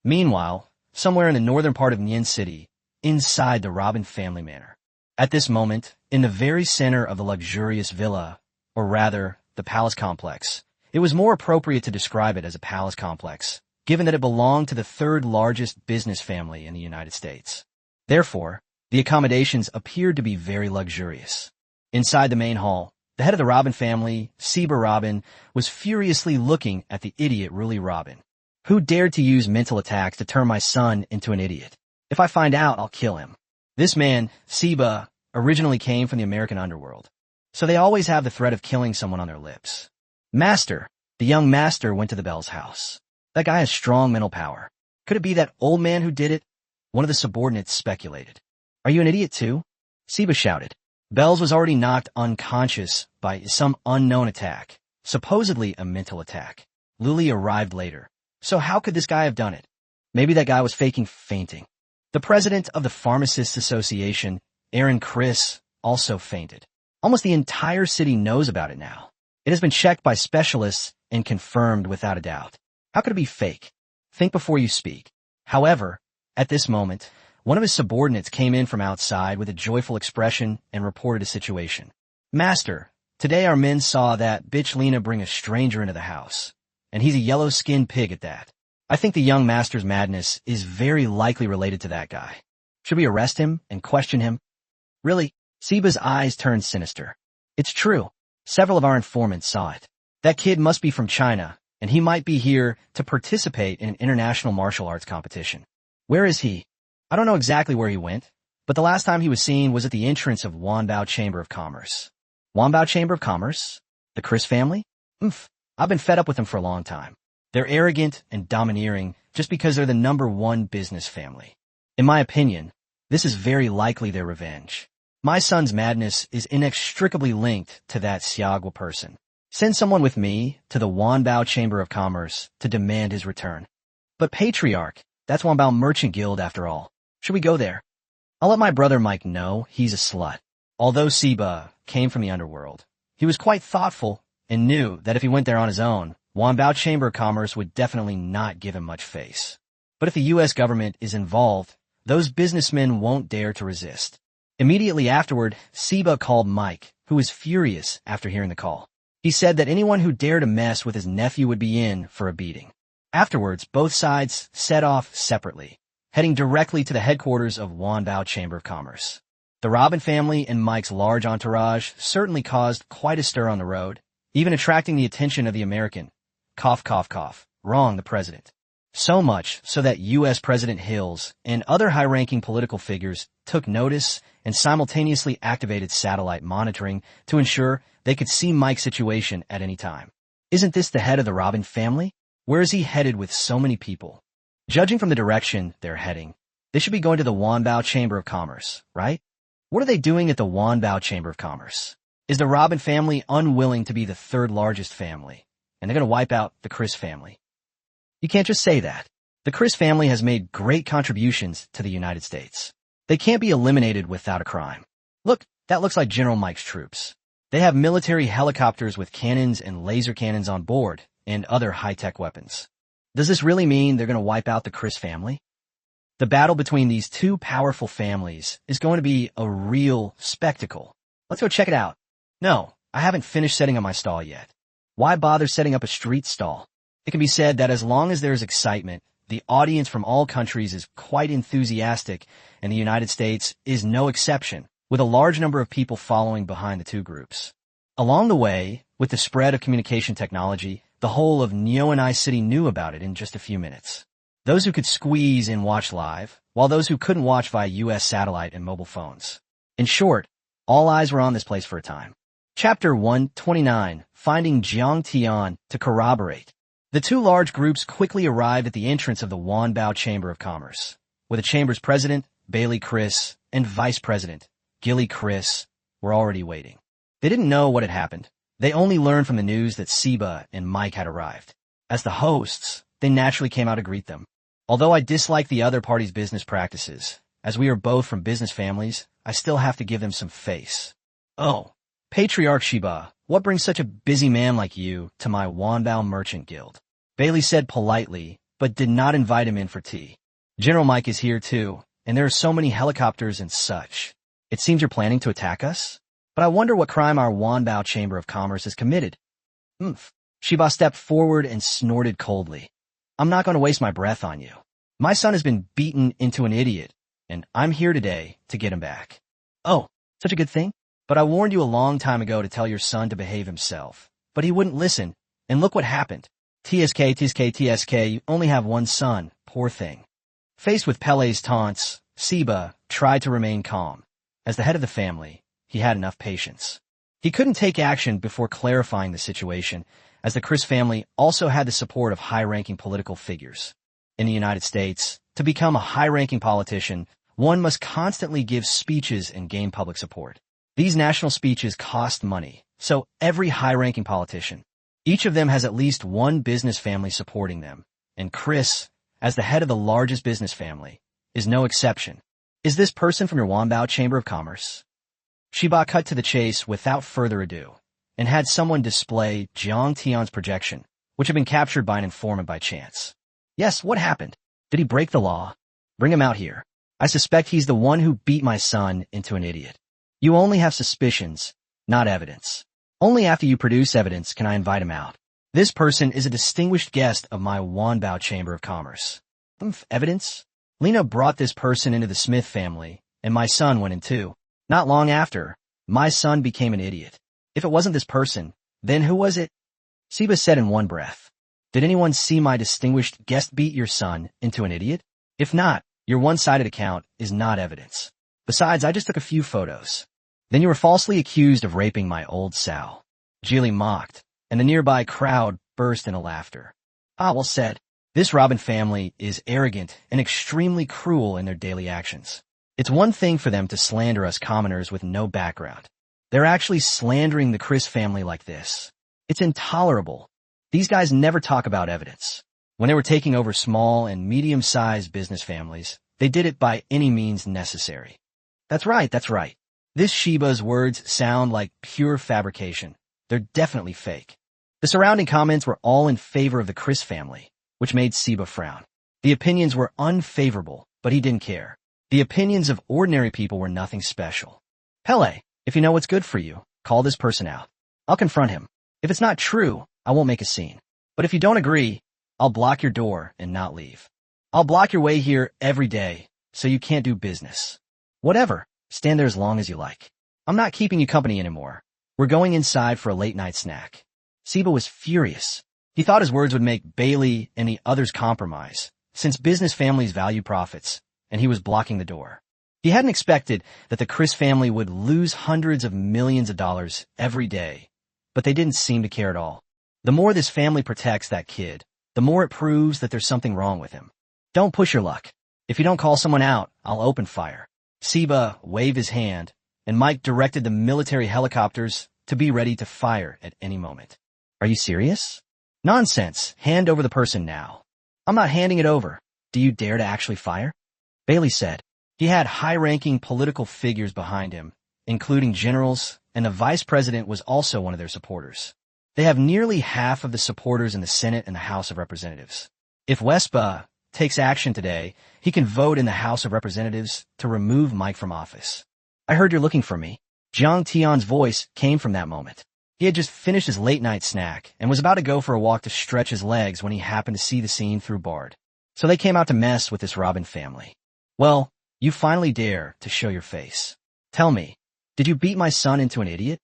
Meanwhile, somewhere in the northern part of Nian City, inside the Robin family manor. At this moment, in the very center of the luxurious villa, or rather, the palace complex, it was more appropriate to describe it as a palace complex, given that it belonged to the third largest business family in the United States. Therefore, the accommodations appeared to be very luxurious. Inside the main hall, the head of the Robin family, Siba Robin, was furiously looking at the idiot Ruli Robin. Who dared to use mental attacks to turn my son into an idiot? If I find out, I'll kill him. This man, Siba, originally came from the American underworld, so they always have the threat of killing someone on their lips. Master, the young master went to the Bell's house. That guy has strong mental power. Could it be that old man who did it? One of the subordinates speculated. Are you an idiot too? Siba shouted. Bells was already knocked unconscious by some unknown attack, supposedly a mental attack. Luli arrived later. So how could this guy have done it? Maybe that guy was faking fainting. The president of the Pharmacists Association, Aaron Chris, also fainted. Almost the entire city knows about it now. It has been checked by specialists and confirmed without a doubt. How could it be fake? Think before you speak. However, at this moment, one of his subordinates came in from outside with a joyful expression and reported a situation. Master, today our men saw that bitch Lena bring a stranger into the house. And he's a yellow-skinned pig at that. I think the young master's madness is very likely related to that guy. Should we arrest him and question him? Really? Siba's eyes turned sinister. It's true. Several of our informants saw it. That kid must be from China, and he might be here to participate in an international martial arts competition. Where is he? I don't know exactly where he went, but the last time he was seen was at the entrance of Wanbao Chamber of Commerce. Wanbao Chamber of Commerce? The Chris family? I've been fed up with them for a long time. They're arrogant and domineering just because they're the #1 business family. In my opinion, this is very likely their revenge. My son's madness is inextricably linked to that Xiagua person. Send someone with me to the Wanbao Chamber of Commerce to demand his return. But Patriarch, that's Wanbao Merchant Guild after all. Should we go there? I'll let my brother Mike know he's a slut. Although Siba came from the underworld, he was quite thoughtful and knew that if he went there on his own, Wanbao Chamber of Commerce would definitely not give him much face. But if the U.S. government is involved, those businessmen won't dare to resist. Immediately afterward, Siba called Mike, who was furious after hearing the call. He said that anyone who dared to mess with his nephew would be in for a beating. Afterwards, both sides set off separately, heading directly to the headquarters of Wanbao Chamber of Commerce. The Robin family and Mike's large entourage certainly caused quite a stir on the road, even attracting the attention of the American. Cough, cough, cough. Wrong, the president. So much so that U.S. President Hills and other high-ranking political figures took notice and simultaneously activated satellite monitoring to ensure they could see Mike's situation at any time. Isn't this the head of the Robin family? Where is he headed with so many people? Judging from the direction they're heading, they should be going to the Wanbao Chamber of Commerce, right? What are they doing at the Wanbao Chamber of Commerce? Is the Robin family unwilling to be the third largest family, and they're going to wipe out the Chris family? You can't just say that. The Chris family has made great contributions to the United States. They can't be eliminated without a crime. Look, that looks like General Mike's troops. They have military helicopters with cannons and laser cannons on board and other high-tech weapons. Does this really mean they're going to wipe out the Chris family? The battle between these two powerful families is going to be a real spectacle. Let's go check it out. No, I haven't finished setting up my stall yet. Why bother setting up a street stall? It can be said that as long as there's excitement, the audience from all countries is quite enthusiastic, and the United States is no exception, with a large number of people following behind the two groups. Along the way, with the spread of communication technology, the whole of Nyoanai City knew about it in just a few minutes. Those who could squeeze in watched live, while those who couldn't watch via U.S. satellite and mobile phones. In short, all eyes were on this place for a time. Chapter 129, Finding Jiang Tian to Corroborate. The two large groups quickly arrived at the entrance of the Wanbao Chamber of Commerce, where the chamber's president, Bailey Chris, and vice president, Gilly Chris, were already waiting. They didn't know what had happened. They only learned from the news that Siba and Mike had arrived. As the hosts, they naturally came out to greet them. Although I dislike the other party's business practices, as we are both from business families, I still have to give them some face. Oh, Patriarch Shiba, what brings such a busy man like you to my Wanbao Merchant Guild? Bailey said politely, but did not invite him in for tea. General Mike is here too, and there are so many helicopters and such. It seems you're planning to attack us? But I wonder what crime our Wanbao Chamber of Commerce has committed. Shiba stepped forward and snorted coldly. I'm not going to waste my breath on you. My son has been beaten into an idiot, and I'm here today to get him back. Oh, such a good thing? But I warned you a long time ago to tell your son to behave himself. But he wouldn't listen, and look what happened. TSK, you only have one son, poor thing. Faced with Pele's taunts, Siba tried to remain calm. As the head of the family, he had enough patience. He couldn't take action before clarifying the situation, as the Chris family also had the support of high-ranking political figures. In the United States, to become a high-ranking politician, one must constantly give speeches and gain public support. These national speeches cost money, so every high-ranking politician, each of them has at least one business family supporting them, and Chris, as the head of the largest business family, is no exception. Is this person from your Wanbao Chamber of Commerce? Shiba cut to the chase without further ado, and had someone display Jiang Tian's projection, which had been captured by an informant by chance. Yes, what happened? Did he break the law? Bring him out here. I suspect he's the one who beat my son into an idiot. You only have suspicions, not evidence. Only after you produce evidence can I invite him out. This person is a distinguished guest of my Wanbao Chamber of Commerce. Evidence? Lena brought this person into the Smith family, and my son went in too. Not long after, my son became an idiot. If it wasn't this person, then who was it? Siba said in one breath. Did anyone see my distinguished guest beat your son into an idiot? If not, your one-sided account is not evidence. Besides, I just took a few photos. Then you were falsely accused of raping my old Sal. Geely mocked, and the nearby crowd burst into laughter. Well said. This Robin family is arrogant and extremely cruel in their daily actions. It's one thing for them to slander us commoners with no background. They're actually slandering the Chris family like this. It's intolerable. These guys never talk about evidence. When they were taking over small and medium-sized business families, they did it by any means necessary. That's right. This Shiba's words sound like pure fabrication. They're definitely fake. The surrounding comments were all in favor of the Chris family, which made Siba frown. The opinions were unfavorable, but he didn't care. The opinions of ordinary people were nothing special. Pele, if you know what's good for you, call this person out. I'll confront him. If it's not true, I won't make a scene. But if you don't agree, I'll block your door and not leave. I'll block your way here every day, so you can't do business. Whatever, stand there as long as you like. I'm not keeping you company anymore. We're going inside for a late-night snack. Siba was furious. He thought his words would make Bailey and the others compromise, since business families value profits, and he was blocking the door. He hadn't expected that the Chris family would lose hundreds of millions of dollars every day, but they didn't seem to care at all. The more this family protects that kid, the more it proves that there's something wrong with him. Don't push your luck. If you don't call someone out, I'll open fire. Siba waved his hand, and Mike directed the military helicopters to be ready to fire at any moment. Are you serious? Nonsense. Hand over the person now. I'm not handing it over. Do you dare to actually fire? Bailey said. He had high-ranking political figures behind him, including generals, and the vice president was also one of their supporters. They have nearly half of the supporters in the Senate and the House of Representatives. If Wespa takes action today, he can vote in the House of Representatives to remove Mike from office. I heard you're looking for me. Jiang Tian's voice came from that moment. He had just finished his late-night snack and was about to go for a walk to stretch his legs when he happened to see the scene through Bard. So they came out to mess with this Robin family. Well, you finally dare to show your face. Tell me, did you beat my son into an idiot?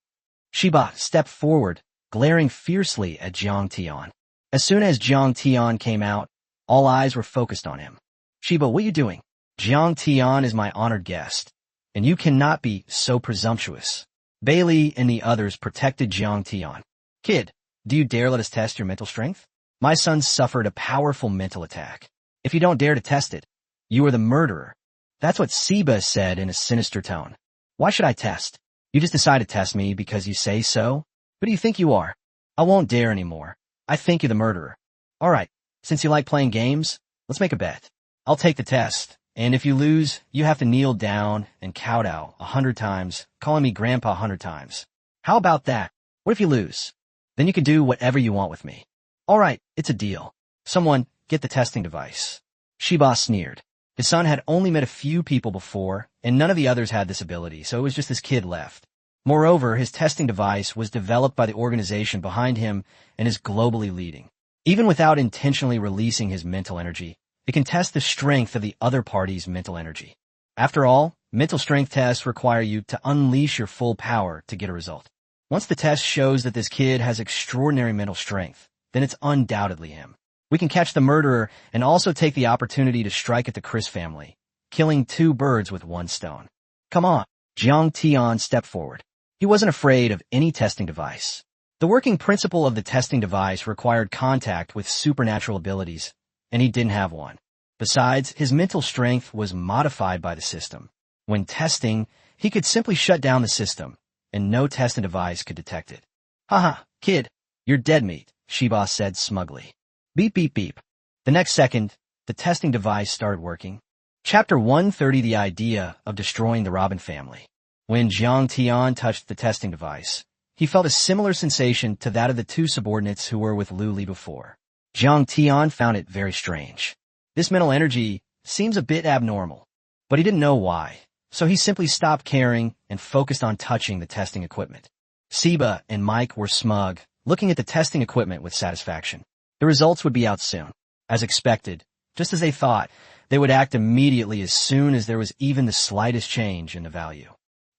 Shiba stepped forward, glaring fiercely at Jiang Tian. As soon as Jiang Tian came out, all eyes were focused on him. Shiba, what are you doing? Jiang Tian is my honored guest, and you cannot be so presumptuous. Bailey and the others protected Jiang Tian. Kid, do you dare let us test your mental strength? My son suffered a powerful mental attack. If you don't dare to test it, you are the murderer. That's what Shiba said in a sinister tone. Why should I test? You just decide to test me because you say so? Who do you think you are? I won't dare anymore. I think you're the murderer. All right, since you like playing games, let's make a bet. I'll take the test, and if you lose, you have to kneel down and kowtow 100 times, calling me Grandpa 100 times. How about that? What if you lose? Then you can do whatever you want with me. All right, it's a deal. Someone, get the testing device. Shiba sneered. His son had only met a few people before, and none of the others had this ability, so it was just this kid left. Moreover, his testing device was developed by the organization behind him and is globally leading. Even without intentionally releasing his mental energy, it can test the strength of the other party's mental energy. After all, mental strength tests require you to unleash your full power to get a result. Once the test shows that this kid has extraordinary mental strength, then it's undoubtedly him. We can catch the murderer and also take the opportunity to strike at the Chris family, killing 2 birds with 1 stone. Come on, Jiang Tian stepped forward. He wasn't afraid of any testing device. The working principle of the testing device required contact with supernatural abilities, and he didn't have one. Besides, his mental strength was modified by the system. When testing, he could simply shut down the system, and no testing device could detect it. Haha, kid, you're dead meat, Shiba said smugly. Beep beep beep. The next second, the testing device started working. Chapter 130, The Idea of Destroying the Robin Family. When Jiang Tian touched the testing device, he felt a similar sensation to that of the 2 subordinates who were with Lu Li before. Jiang Tian found it very strange. This mental energy seems a bit abnormal, but he didn't know why, so he simply stopped caring and focused on touching the testing equipment. Shiba and Mike were smug, looking at the testing equipment with satisfaction. The results would be out soon. As expected, just as they thought, they would act immediately as soon as there was even the slightest change in the value.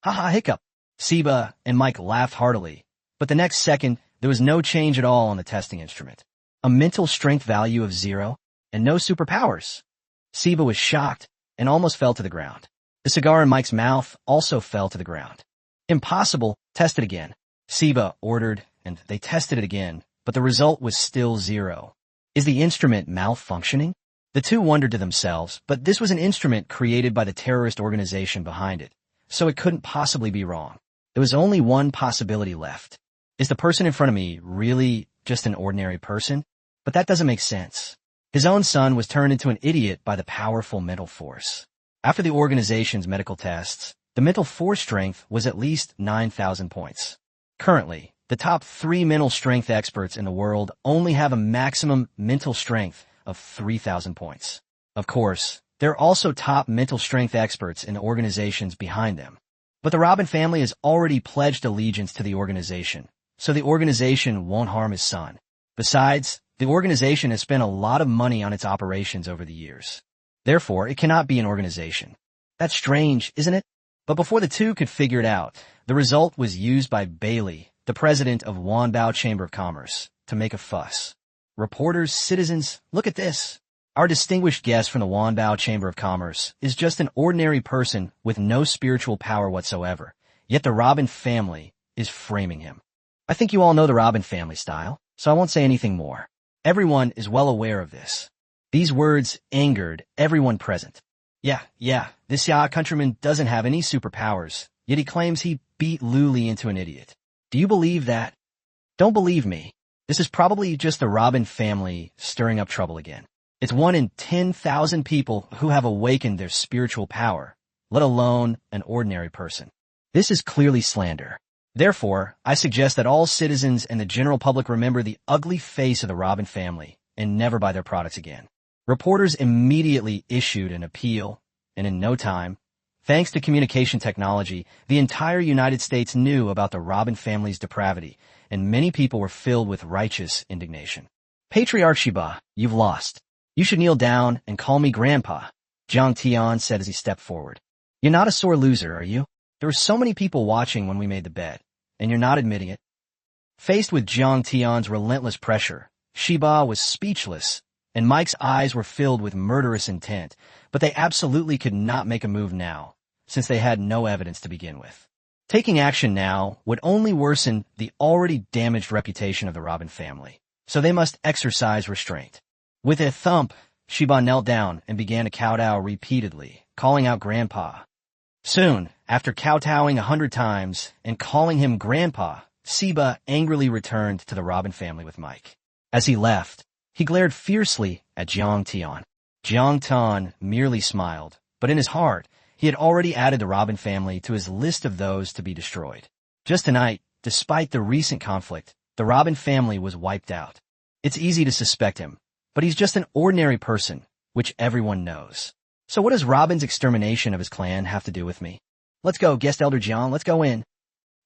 Haha, hiccup. Shiba and Mike laughed heartily, but the next second, there was no change at all on the testing instrument. A mental strength value of 0, and no superpowers. Shiba was shocked and almost fell to the ground. The cigar in Mike's mouth also fell to the ground. Impossible, test it again. Shiba ordered, and they tested it again, but the result was still 0. Is the instrument malfunctioning? The 2 wondered to themselves, but this was an instrument created by the terrorist organization behind it, so it couldn't possibly be wrong. There was only one possibility left. Is the person in front of me really just an ordinary person? But that doesn't make sense. His own son was turned into an idiot by the powerful mental force. After the organization's medical tests, the mental force strength was at least 9,000 points. Currently, the top 3 mental strength experts in the world only have a maximum mental strength of 3,000 points. Of course, there are also top mental strength experts in the organizations behind them. But the Robin family has already pledged allegiance to the organization, so the organization won't harm his son. Besides, the organization has spent a lot of money on its operations over the years. Therefore, it cannot be an organization. That's strange, isn't it? But before the 2 could figure it out, the result was used by Bailey, the president of Wanbao Chamber of Commerce, to make a fuss. Reporters, citizens, look at this. Our distinguished guest from the Wanbao Chamber of Commerce is just an ordinary person with no spiritual power whatsoever, yet the Robin family is framing him. I think you all know the Robin family style, so I won't say anything more. Everyone is well aware of this. These words angered everyone present. Yeah, this countryman doesn't have any superpowers, yet he claims he beat Lu Li into an idiot. Do you believe that? Don't believe me. This is probably just the Robin family stirring up trouble again. It's 1 in 10,000 people who have awakened their spiritual power, let alone an ordinary person. This is clearly slander. Therefore, I suggest that all citizens and the general public remember the ugly face of the Robin family and never buy their products again. Reporters immediately issued an appeal, and in no time, thanks to communication technology, the entire United States knew about the Robin family's depravity, and many people were filled with righteous indignation. Patriarch Shiba, you've lost. You should kneel down and call me Grandpa, Jiang Tian said as he stepped forward. You're not a sore loser, are you? There were so many people watching when we made the bet, and you're not admitting it. Faced with Jiang Tian's relentless pressure, Shiba was speechless, and Mike's eyes were filled with murderous intent, but they absolutely could not make a move now, since they had no evidence to begin with. Taking action now would only worsen the already damaged reputation of the Robin family, so they must exercise restraint. With a thump, Shiba knelt down and began to kowtow repeatedly, calling out Grandpa. Soon, after kowtowing 100 times and calling him Grandpa, Shiba angrily returned to the Robin family with Mike. As he left, he glared fiercely at Jiang Tian. Jiang Tian merely smiled, but in his heart, he had already added the Robin family to his list of those to be destroyed. Just tonight, despite the recent conflict, the Robin family was wiped out. It's easy to suspect him, but he's just an ordinary person, which everyone knows. So what does Robin's extermination of his clan have to do with me? Let's go, Guest Elder Jiang, let's go in.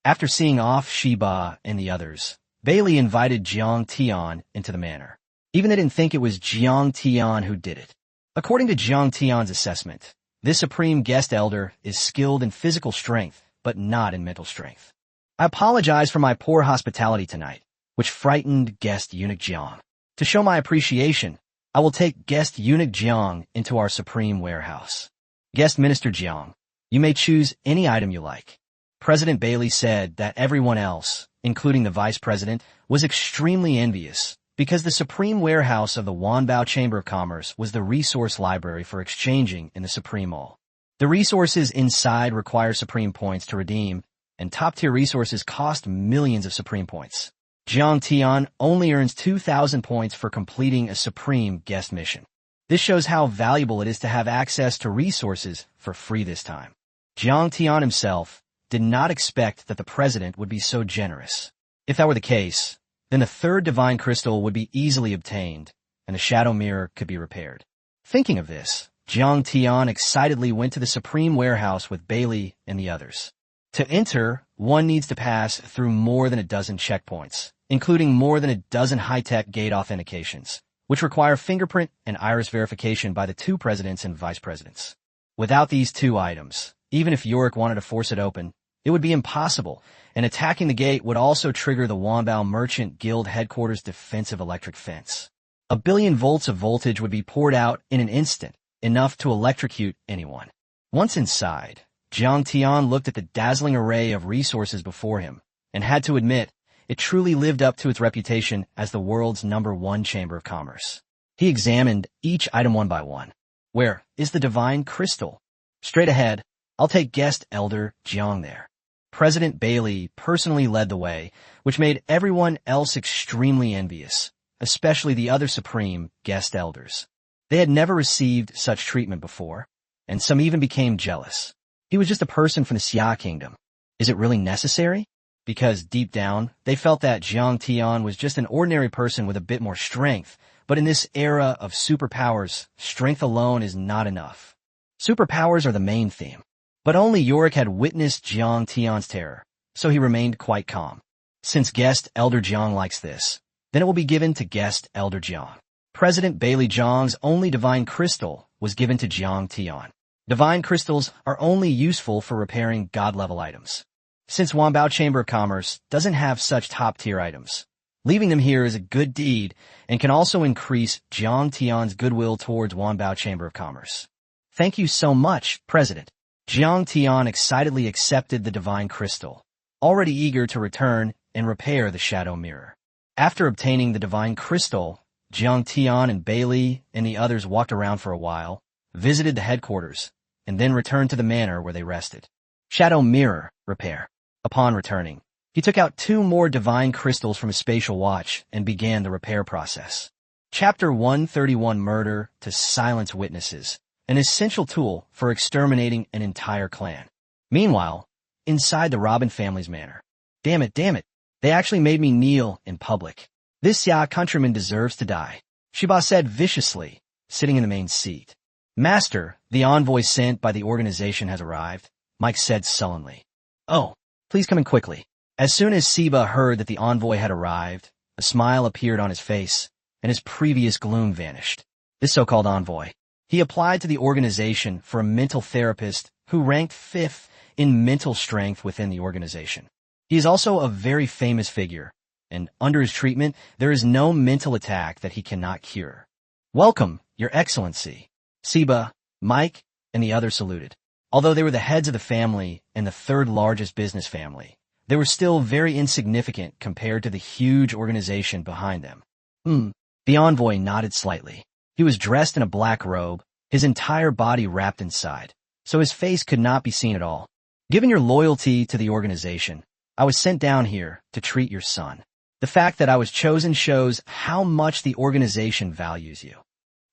After seeing off Shiba and the others, Bailey invited Jiang Tian into the manor. Even they didn't think it was Jiang Tian who did it. According to Jiang Tian's assessment, this supreme guest elder is skilled in physical strength, but not in mental strength. I apologize for my poor hospitality tonight, which frightened guest eunuch Jiang. To show my appreciation, I will take guest eunuch Jiang into our supreme warehouse. Guest minister Jiang, you may choose any item you like. President Bailey said that everyone else, including the vice president, was extremely envious because the supreme warehouse of the Wanbao Chamber of Commerce was the resource library for exchanging in the Supreme Mall. The resources inside require supreme points to redeem, and top-tier resources cost millions of supreme points. Jiang Tian only earns 2,000 points for completing a supreme guest mission. This shows how valuable it is to have access to resources for free this time. Jiang Tian himself did not expect that the president would be so generous. If that were the case, then the third divine crystal would be easily obtained, and the shadow mirror could be repaired. Thinking of this, Jiang Tian excitedly went to the supreme warehouse with Bailey and the others. To enter, one needs to pass through more than a dozen checkpoints, including more than a dozen high-tech gate authentications, which require fingerprint and iris verification by the two presidents and vice presidents. Without these two items, even if Yorick wanted to force it open, it would be impossible, and attacking the gate would also trigger the Wanbao Merchant Guild headquarters' defensive electric fence. 1 billion volts of voltage would be poured out in an instant, enough to electrocute anyone. Once inside, Jiang Tian looked at the dazzling array of resources before him, and had to admit, it truly lived up to its reputation as the world's #1 chamber of commerce. He examined each item one by one. Where is the divine crystal? Straight ahead, I'll take guest elder Jiang there. President Bailey personally led the way, which made everyone else extremely envious, especially the other supreme guest elders. They had never received such treatment before, and some even became jealous. He was just a person from the Xia Kingdom. Is it really necessary? Because deep down, they felt that Jiang Tian was just an ordinary person with a bit more strength, but in this era of superpowers, strength alone is not enough. Superpowers are the main theme. But only Yorick had witnessed Jiang Tian's terror, so he remained quite calm. Since guest elder Jiang likes this, then it will be given to guest elder Jiang. President Bailey Jiang's only divine crystal was given to Jiang Tian. Divine crystals are only useful for repairing god-level items. Since Wanbao Chamber of Commerce doesn't have such top-tier items, leaving them here is a good deed and can also increase Jiang Tian's goodwill towards Wanbao Chamber of Commerce. Thank you so much, President. Jiang Tian excitedly accepted the divine crystal, already eager to return and repair the shadow mirror. After obtaining the divine crystal, Jiang Tian and Bailey and the others walked around for a while, visited the headquarters, and then returned to the manor where they rested. Shadow mirror repair. Upon returning, he took out 2 more divine crystals from his spatial watch and began the repair process. Chapter 131 Murder to Silence Witnesses. An essential tool for exterminating an entire clan. Meanwhile, inside the Robin family's manor. Damn it, they actually made me kneel in public. This Xia countryman deserves to die, Shiba said viciously, sitting in the main seat. Master, the envoy sent by the organization has arrived, Mike said sullenly. Oh, please come in quickly. As soon as Shiba heard that the envoy had arrived, a smile appeared on his face, and his previous gloom vanished. This so-called envoy. He applied to the organization for a mental therapist who ranked 5th in mental strength within the organization. He is also a very famous figure, and under his treatment, there is no mental attack that he cannot cure. Welcome, Your Excellency. Siba, Mike, and the others saluted. Although they were the heads of the family and the third largest business family, they were still very insignificant compared to the huge organization behind them. The envoy nodded slightly. He was dressed in a black robe, his entire body wrapped inside, so his face could not be seen at all. Given your loyalty to the organization, I was sent down here to treat your son. The fact that I was chosen shows how much the organization values you.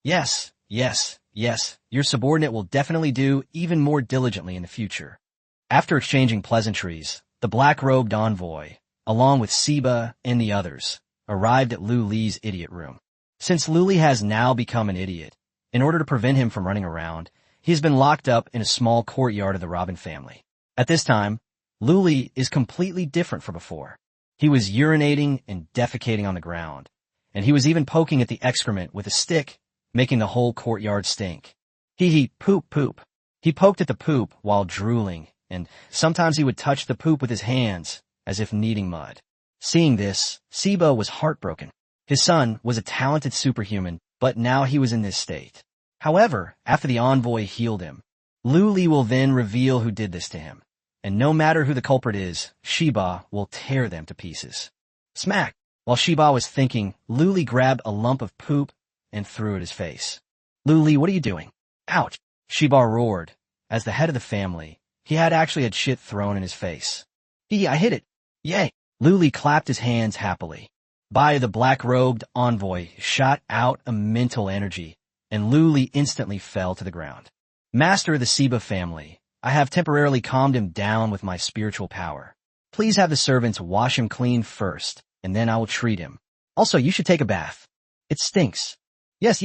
Yes, your subordinate will definitely do even more diligently in the future. After exchanging pleasantries, the black-robed envoy, along with Siba and the others, arrived at Lu Li's idiot room. Since Lu Li has now become an idiot, in order to prevent him from running around, he has been locked up in a small courtyard of the Robin family. At this time, Lu Li is completely different from before. He was urinating and defecating on the ground, and he was even poking at the excrement with a stick, making the whole courtyard stink. Poop. He poked at the poop while drooling, and sometimes he would touch the poop with his hands, as if kneading mud. Seeing this, Siba was heartbroken. His son was a talented superhuman, but now he was in this state. However, after the envoy healed him, Lu Li will then reveal who did this to him. And no matter who the culprit is, Shiba will tear them to pieces. Smack! While Shiba was thinking, Lu Li grabbed a lump of poop and threw at his face. Lu Li, what are you doing? Ouch! Shiba roared. As the head of the family, he had actually had shit thrown in his face. I hit it. Yay! Lu Li clapped his hands happily. The black-robed envoy shot out a mental energy, and Lu Li instantly fell to the ground. Master of the Siba family, I have temporarily calmed him down with my spiritual power. Please have the servants wash him clean first, and then I will treat him. Also, you should take a bath. It stinks. Yes.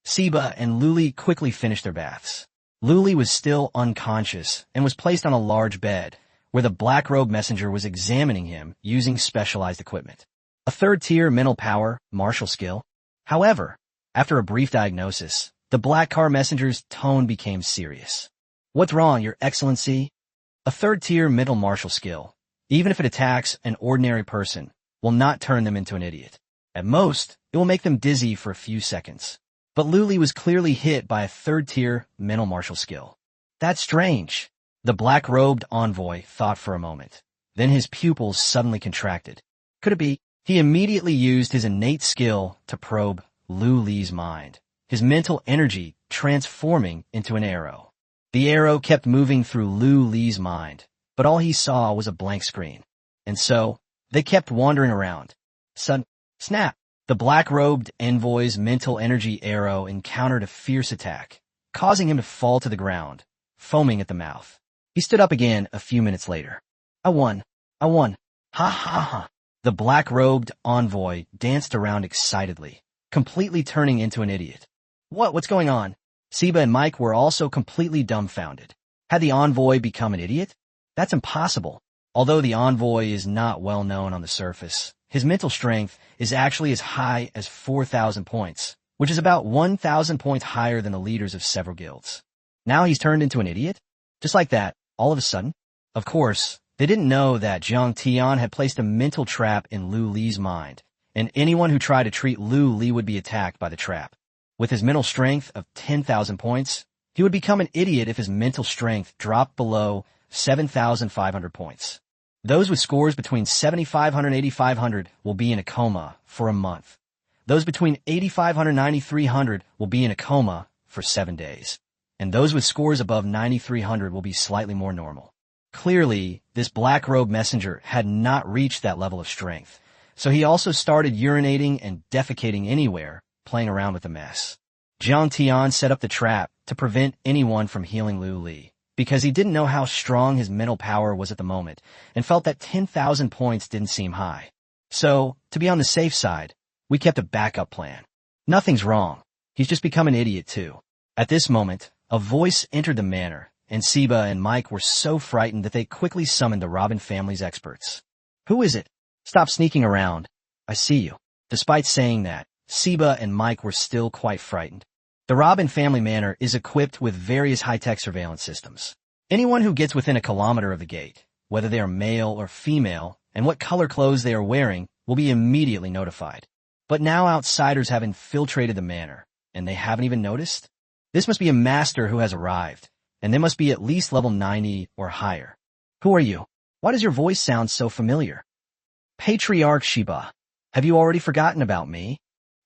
Siba and Lu Li quickly finished their baths. Lu Li was still unconscious and was placed on a large bed, where the black-robed messenger was examining him using specialized equipment. A third-tier mental power, martial skill. However, after a brief diagnosis, the black car messenger's tone became serious. What's wrong, Your Excellency? A third-tier mental martial skill, even if it attacks an ordinary person, will not turn them into an idiot. At most, it will make them dizzy for a few seconds. But Lu Li was clearly hit by a third-tier mental martial skill. That's strange. The black-robed envoy thought for a moment. Then his pupils suddenly contracted. Could it be? He immediately used his innate skill to probe Lu Li's mind, his mental energy transforming into an arrow. The arrow kept moving through Lu Li's mind, but all he saw was a blank screen. And so, they kept wandering around. Snap! The black-robed envoy's mental energy arrow encountered a fierce attack, causing him to fall to the ground, foaming at the mouth. He stood up again a few minutes later. I won. Ha. The black-robed envoy danced around excitedly, completely turning into an idiot. What's going on? Siba and Mike were also completely dumbfounded. Had the envoy become an idiot? That's impossible. Although the envoy is not well known on the surface, his mental strength is actually as high as 4,000 points, which is about 1,000 points higher than the leaders of several guilds. Now he's turned into an idiot? Just like that, all of a sudden? Of course, they didn't know that Jiang Tian had placed a mental trap in Lu Li's mind, and anyone who tried to treat Lu Li would be attacked by the trap. With his mental strength of 10,000 points, he would become an idiot if his mental strength dropped below 7,500 points. Those with scores between 7,500 and 8,500 will be in a coma for a month. Those between 8,500 and 9,300 will be in a coma for 7 days. And those with scores above 9,300 will be slightly more normal. Clearly, this black-robed messenger had not reached that level of strength, so he also started urinating and defecating anywhere, playing around with the mess. Jiang Tian set up the trap to prevent anyone from healing Lu Li, because he didn't know how strong his mental power was at the moment, and felt that 10,000 points didn't seem high. So, to be on the safe side, we kept a backup plan. Nothing's wrong. He's just become an idiot too. At this moment, a voice entered the manor, and Siba and Mike were so frightened that they quickly summoned the Robin family's experts. Who is it? Stop sneaking around. I see you. Despite saying that, Siba and Mike were still quite frightened. The Robin family manor is equipped with various high-tech surveillance systems. Anyone who gets within a kilometer of the gate whether they are male or female, and what color clothes they are wearing, will be immediately notified. But now outsiders have infiltrated the manor, and they haven't even noticed? This must be a master who has arrived, and they must be at least level 90 or higher. Who are you? Why does your voice sound so familiar? Patriarch Shiba. Have you already forgotten about me?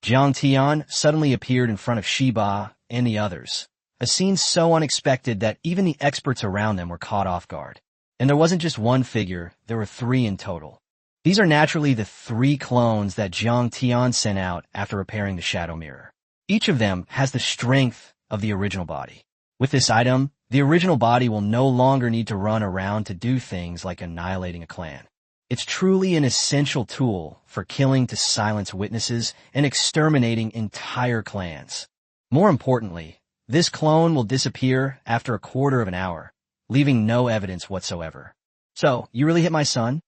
Jiang Tian suddenly appeared in front of Shiba and the others, a scene so unexpected that even the experts around them were caught off guard. And there wasn't just one figure, there were 3 in total. These are naturally the 3 clones that Jiang Tian sent out after repairing the shadow mirror. Each of them has the strength of the original body. With this item, the original body will no longer need to run around to do things like annihilating a clan. It's truly an essential tool for killing to silence witnesses and exterminating entire clans. More importantly, this clone will disappear after a quarter of an hour, leaving no evidence whatsoever. So, you really hit my son?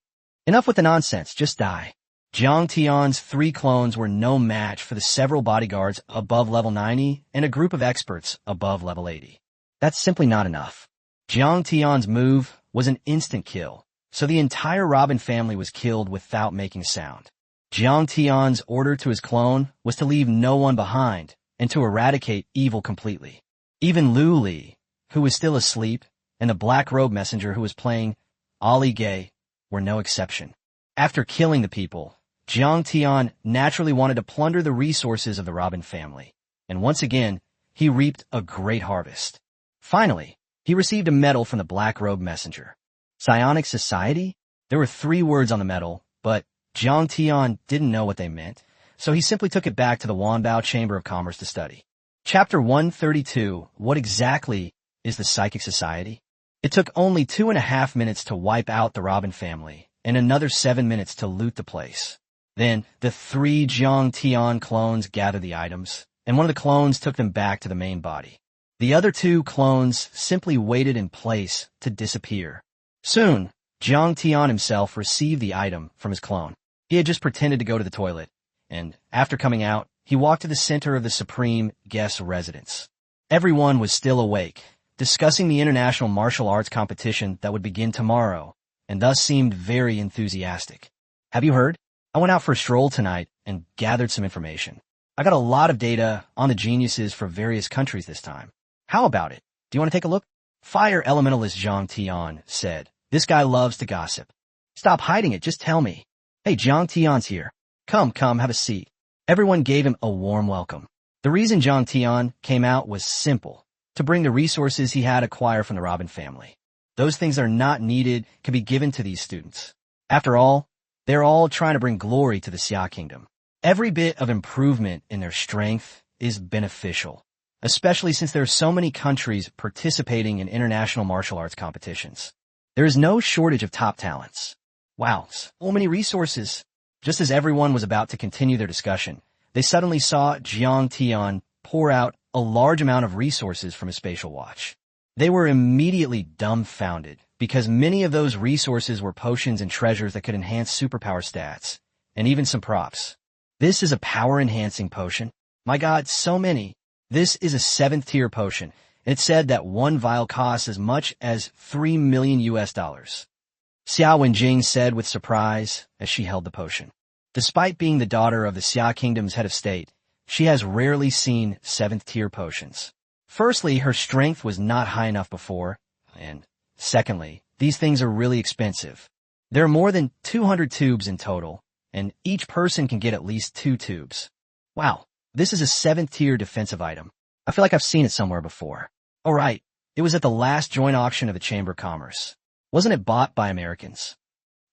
Enough with the nonsense, just die. Jiang Tian's 3 clones were no match for the several bodyguards above level 90 and a group of experts above level 80. That's simply not enough. Jiang Tian's move was an instant kill, so the entire Robin family was killed without making sound. Jiang Tian's order to his clone was to leave no one behind and to eradicate evil completely. Even Lu Li, who was still asleep, and the black robe messenger who was playing Ali Gay were no exception. After killing the people, Jiang Tian naturally wanted to plunder the resources of the Robin family, and once again, he reaped a great harvest. Finally, he received a medal from the black robe messenger. Psionic Society? There were 3 words on the medal, but Jiang Tian didn't know what they meant, so he simply took it back to the Wanbao Chamber of Commerce to study. Chapter 132, What exactly is the Psychic Society? It took only 2.5 minutes to wipe out the Robin family, and another 7 minutes to loot the place. Then, the 3 Jiang Tian clones gathered the items, and one of the clones took them back to the main body. The other 2 clones simply waited in place to disappear. Soon, Jiang Tian himself received the item from his clone. He had just pretended to go to the toilet, and after coming out, he walked to the center of the Supreme Guest residence. Everyone was still awake, discussing the international martial arts competition that would begin tomorrow, and thus seemed very enthusiastic. Have you heard? I went out for a stroll tonight and gathered some information. I got a lot of data on the geniuses for various countries this time. How about it? Do you want to take a look? Fire Elementalist Jiang Tian said, "This guy loves to gossip. Stop hiding it, just tell me. Hey, Jiang Tian's here. Come, have a seat." Everyone gave him a warm welcome. The reason Jiang Tian came out was simple, to bring the resources he had acquired from the Robin family. Those things that are not needed can be given to these students. After all, they're all trying to bring glory to the Xia Kingdom. Every bit of improvement in their strength is beneficial, especially since there are so many countries participating in international martial arts competitions. There is no shortage of top talents. Wow, so many resources. Just as everyone was about to continue their discussion, they suddenly saw Jiang Tian pour out a large amount of resources from his spatial watch. They were immediately dumbfounded, because many of those resources were potions and treasures that could enhance superpower stats, and even some props. This is a power-enhancing potion? My god, so many. This is a 7th tier potion, and it said that 1 vial costs as much as $3 million. Xiao Wenjing said with surprise as she held the potion. Despite being the daughter of the Xia Kingdom's head of state, she has rarely seen 7th tier potions. Firstly, her strength was not high enough before, and secondly, these things are really expensive. There are more than 200 tubes in total, and each person can get at least 2 tubes. Wow, this is a 7th tier defensive item. I feel like I've seen it somewhere before. Oh right, it was at the last joint auction of the Chamber of Commerce. Wasn't it bought by Americans?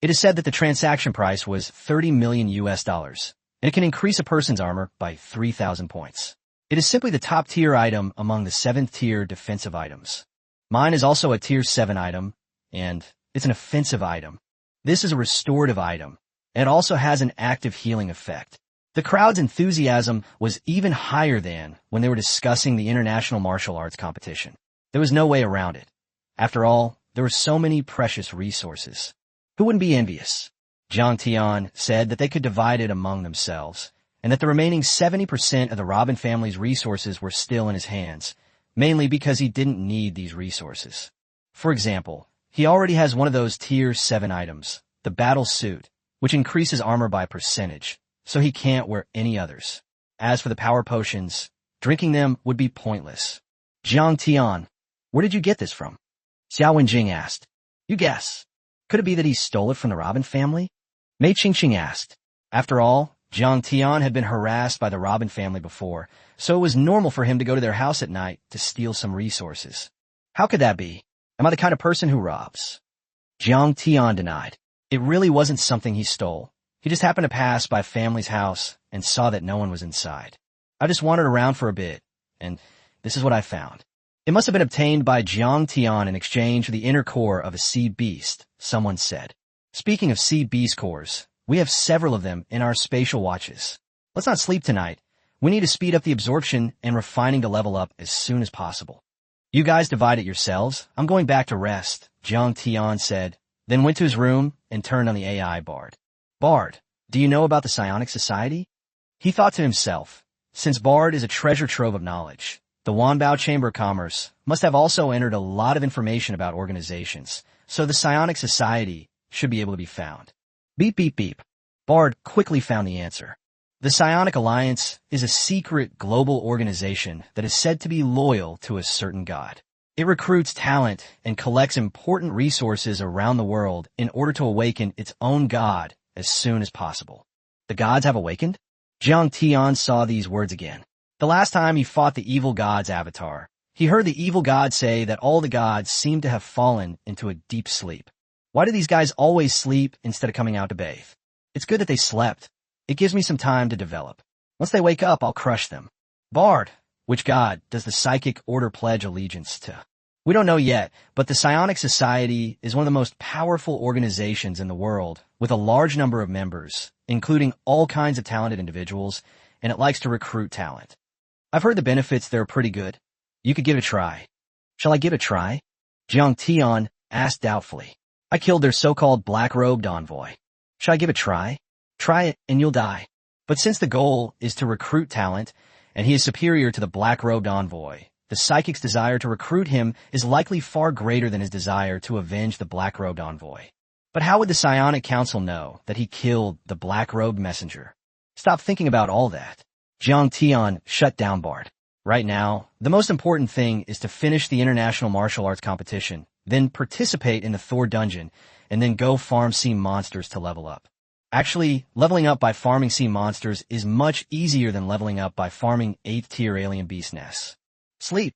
It is said that the transaction price was $30 million, and it can increase a person's armor by 3,000 points. It is simply the top tier item among the 7th tier defensive items. Mine is also a tier 7 item, and it's an offensive item. This is a restorative item, and it also has an active healing effect. The crowd's enthusiasm was even higher than when they were discussing the international martial arts competition. There was no way around it. After all, there were so many precious resources. Who wouldn't be envious? Jiang Tian said that they could divide it among themselves, and that the remaining 70% of the Robin family's resources were still in his hands, mainly because he didn't need these resources. For example, He already has one of those Tier 7 items, the battle suit, which increases armor by percentage, so he can't wear any others. As for the power potions, drinking them would be pointless. Jiang Tian, where did you get this from? Xiao Wenjing asked. You guess. Could it be that he stole it from the Robin family? Mei Qingqing asked. After all, Jiang Tian had been harassed by the Robin family before, so it was normal for him to go to their house at night to steal some resources. How could that be? Am I the kind of person who robs? Jiang Tian denied. It really wasn't something he stole. He just happened to pass by family's house and saw that no one was inside. I just wandered around for a bit, and this is what I found. It must have been obtained by Jiang Tian in exchange for the inner core of a sea beast, someone said. Speaking of sea beast cores, we have several of them in our spatial watches. Let's not sleep tonight. We need to speed up the absorption and refining to level up as soon as possible. You guys divide it yourselves. I'm going back to rest, Jiang Tian said, then went to his room and turned on the AI Bard. Bard, do you know about the Psionic Society? He thought to himself, since Bard is a treasure trove of knowledge, the Wanbao Chamber of Commerce must have also entered a lot of information about organizations, so the Psionic Society should be able to be found. Beep, beep, beep. Bard quickly found the answer. The Psionic Alliance is a secret global organization that is said to be loyal to a certain god. It recruits talent and collects important resources around the world in order to awaken its own god as soon as possible. The gods have awakened? Jiang Tian saw these words again. The last time he fought the evil god's avatar, he heard the evil god say that all the gods seemed to have fallen into a deep sleep. Why do these guys always sleep instead of coming out to bathe? It's good that they slept. It gives me some time to develop. Once they wake up, I'll crush them. Bard, which god does the Psychic Order pledge allegiance to? We don't know yet, but the Psionic Society is one of the most powerful organizations in the world, with a large number of members, including all kinds of talented individuals, and it likes to recruit talent. I've heard the benefits there are pretty good. You could give it a try. Shall I give it a try? Jiang Tian asked doubtfully. I killed their so-called black-robed envoy. Shall I give it a try? Try it and you'll die. But since the goal is to recruit talent, and he is superior to the black-robed envoy, the psychic's desire to recruit him is likely far greater than his desire to avenge the black-robed envoy. But how would the Psionic Council know that he killed the black-robed messenger? Stop thinking about all that. Jiang Tian shut down Bard. Right now, the most important thing is to finish the international martial arts competition, then participate in the Thor dungeon, and then go farm sea monsters to level up. Actually, leveling up by farming sea monsters is much easier than leveling up by farming 8th tier alien beast nests. Sleep.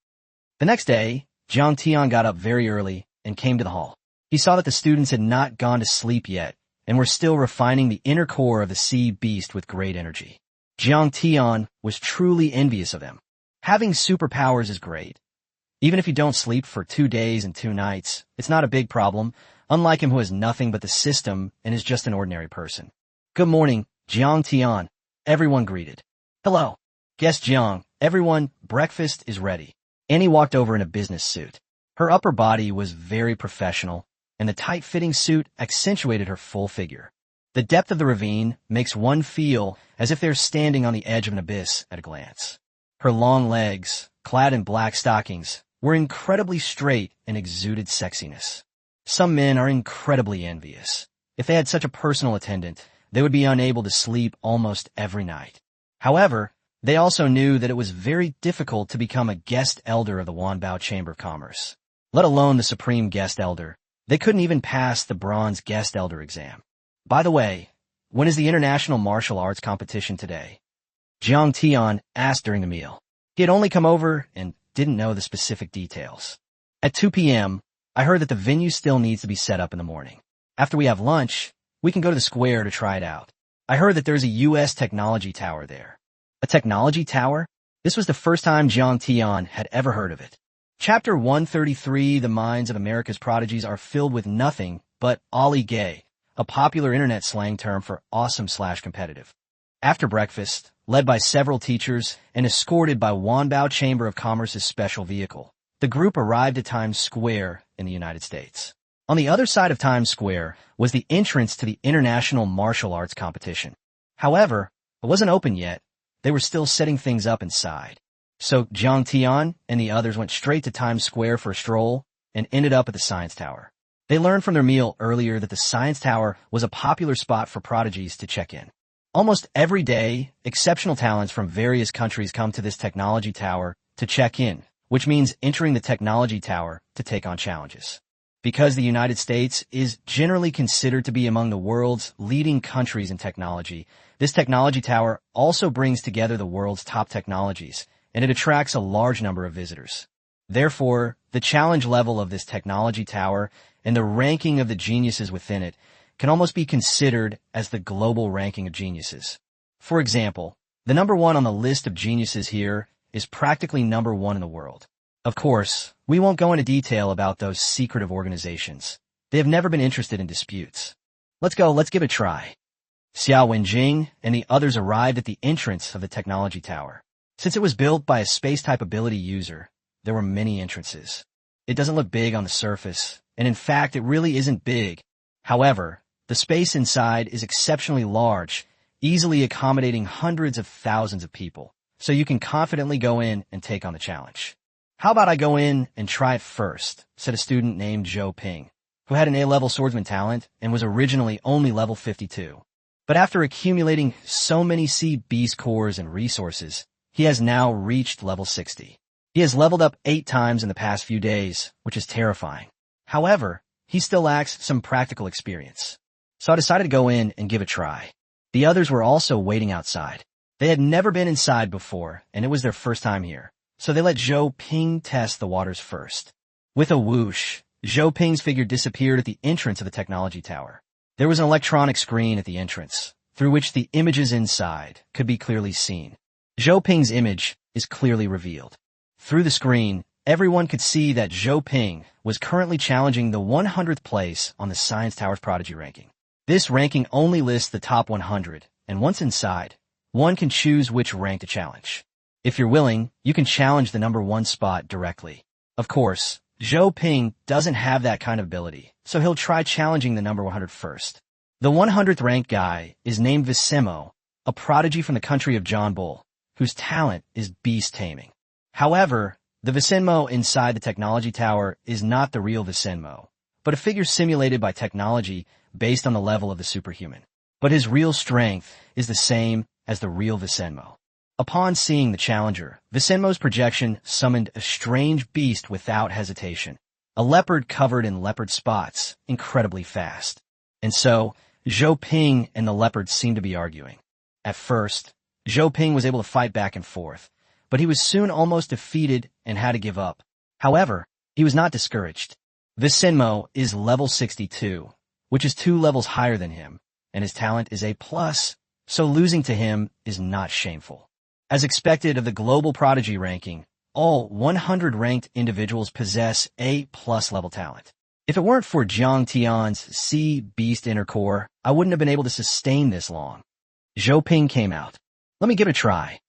The next day, Jiang Tian got up very early and came to the hall. He saw that the students had not gone to sleep yet and were still refining the inner core of the sea beast with great energy. Jiang Tian was truly envious of them. Having superpowers is great. Even if you don't sleep for 2 days and 2 nights, it's not a big problem, unlike him who has nothing but the system and is just an ordinary person. Good morning, Jiang Tian. Everyone greeted. Hello. Guest Jiang. Everyone, breakfast is ready. Annie walked over in a business suit. Her upper body was very professional, and the tight-fitting suit accentuated her full figure. The depth of the ravine makes one feel as if they're standing on the edge of an abyss at a glance. Her long legs, clad in black stockings, were incredibly straight and exuded sexiness. Some men are incredibly envious. If they had such a personal attendant, they would be unable to sleep almost every night. However, they also knew that it was very difficult to become a guest elder of the Wanbao Chamber of Commerce. Let alone the Supreme Guest Elder. They couldn't even pass the Bronze Guest Elder exam. By the way, when is the International Martial Arts competition today? Jiang Tian asked during the meal. He had only come over and didn't know the specific details. At 2 p.m., I heard that the venue still needs to be set up in the morning. After we have lunch, we can go to the square to try it out. I heard that there's a U.S. technology tower there. A technology tower? This was the first time Jiang Tian had ever heard of it. Chapter 133, The Minds of America's Prodigies are filled with nothing but Ollie Gay, a popular internet slang term for awesome/competitive. After breakfast, led by several teachers and escorted by Wanbao Chamber of Commerce's special vehicle, the group arrived at Times Square in the United States. On the other side of Times Square was the entrance to the International Martial Arts competition. However, it wasn't open yet. They were still setting things up inside. So Jiang Tian and the others went straight to Times Square for a stroll and ended up at the Science Tower. They learned from their meal earlier that the Science Tower was a popular spot for prodigies to check in. Almost every day, exceptional talents from various countries come to this technology tower to check in, which means entering the technology tower to take on challenges. Because the United States is generally considered to be among the world's leading countries in technology, this technology tower also brings together the world's top technologies, and it attracts a large number of visitors. Therefore, the challenge level of this technology tower and the ranking of the geniuses within it can almost be considered as the global ranking of geniuses. For example, the number one on the list of geniuses here is practically number one in the world. Of course, we won't go into detail about those secretive organizations. They have never been interested in disputes. Let's give it a try. Xiao Wenjing and the others arrived at the entrance of the technology tower. Since it was built by a space-type ability user, there were many entrances. It doesn't look big on the surface, and in fact, it really isn't big. However, the space inside is exceptionally large, easily accommodating hundreds of thousands of people, so you can confidently go in and take on the challenge. How about I go in and try it first, said a student named Zhou Ping, who had an A-level swordsman talent and was originally only level 52. But after accumulating so many Sea Beast cores and resources, he has now reached level 60. He has leveled up 8 times in the past few days, which is terrifying. However, he still lacks some practical experience. So I decided to go in and give it a try. The others were also waiting outside. They had never been inside before, and it was their first time here. So they let Zhou Ping test the waters first. With a whoosh, Zhou Ping's figure disappeared at the entrance of the technology tower. There was an electronic screen at the entrance, through which the images inside could be clearly seen. Zhou Ping's image is clearly revealed. Through the screen, everyone could see that Zhou Ping was currently challenging the 100th place on the Science Tower's Prodigy ranking. This ranking only lists the top 100, and once inside, one can choose which rank to challenge. If you're willing, you can challenge the number 1 spot directly. Of course, Zhou Ping doesn't have that kind of ability, so he'll try challenging the number 100 first. The 100th ranked guy is named Visemo, a prodigy from the country of John Bull, whose talent is beast taming. However, the Visemo inside the technology tower is not the real Visemo, but a figure simulated by technology based on the level of the superhuman. But his real strength is the same as the real Visemo. Upon seeing the challenger, Visemo's projection summoned a strange beast without hesitation, a leopard covered in leopard spots, incredibly fast. And so, Zhou Ping and the leopard seemed to be arguing. At first, Zhou Ping was able to fight back and forth, but he was soon almost defeated and had to give up. However, he was not discouraged. Visemo is level 62, which is 2 levels higher than him, and his talent is A+, so losing to him is not shameful. As expected of the global prodigy ranking, all 100 ranked individuals possess A+ level talent. If it weren't for Jiang Tian's Sea Beast inner core, I wouldn't have been able to sustain this long. Zhou Ping came out. Let me give it a try.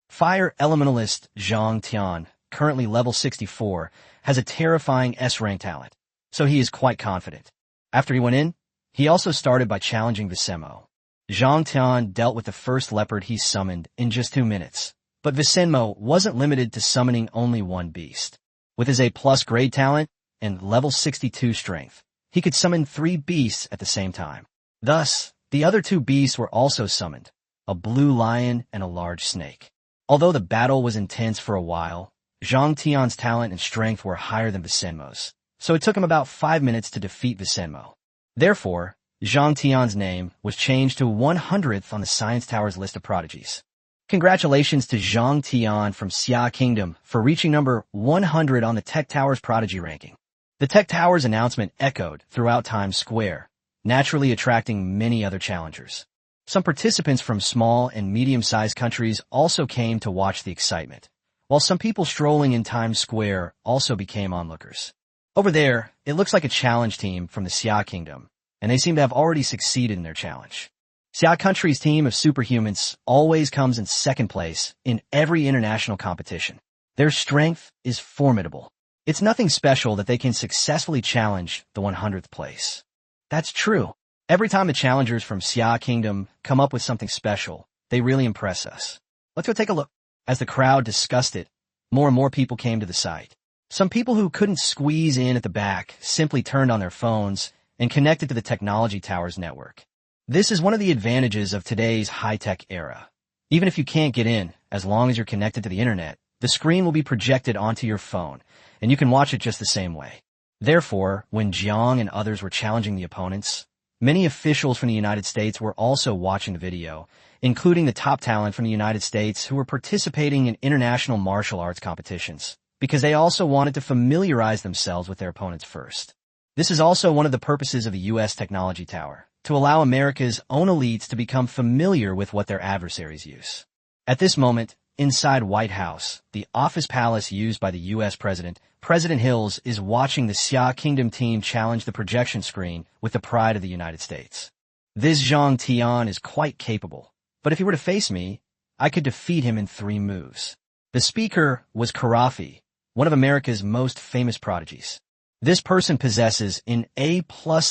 Fire Elementalist Jiang Tian, currently level 64, has a terrifying S-rank talent, so he is quite confident. After he went in, he also started by challenging Visemo. Jiang Tian dealt with the first leopard he summoned in just 2 minutes, but Visemo wasn't limited to summoning only 1 beast. With his A+ grade talent and level 62 strength, he could summon 3 beasts at the same time. Thus, the other 2 beasts were also summoned, a blue lion and a large snake. Although the battle was intense for a while, Jiang Tian's talent and strength were higher than Visemo's, so it took him about 5 minutes to defeat Visemo. Therefore, Jiang Tian's name was changed to 100th on the Science Tower's list of prodigies. Congratulations to Jiang Tian from Xia Kingdom for reaching number 100 on the Tech Tower's prodigy ranking. The Tech Tower's announcement echoed throughout Times Square, naturally attracting many other challengers. Some participants from small and medium-sized countries also came to watch the excitement, while some people strolling in Times Square also became onlookers. Over there, it looks like a challenge team from the Xia Kingdom, and they seem to have already succeeded in their challenge. Xia Country's team of superhumans always comes in second place in every international competition. Their strength is formidable. It's nothing special that they can successfully challenge the 100th place. That's true. Every time the challengers from Xia Kingdom come up with something special, they really impress us. Let's go take a look. As the crowd discussed it, more and more people came to the site. Some people who couldn't squeeze in at the back simply turned on their phones and connected to the technology tower's network. This is one of the advantages of today's high-tech era. Even if you can't get in, as long as you're connected to the internet, the screen will be projected onto your phone, and you can watch it just the same way. Therefore, when Jiang and others were challenging the opponents, many officials from the United States were also watching the video, including the top talent from the United States who were participating in international martial arts competitions, because they also wanted to familiarize themselves with their opponents first. This is also one of the purposes of the U.S. Technology Tower, to allow America's own elites to become familiar with what their adversaries use. At this moment, inside White House, the office palace used by the U.S. President, President Hills is watching the Xia Kingdom team challenge the projection screen with the pride of the United States. This Zhang Tian is quite capable, but if he were to face me, I could defeat him in 3 moves. The speaker was Karafi, one of America's most famous prodigies. This person possesses an A+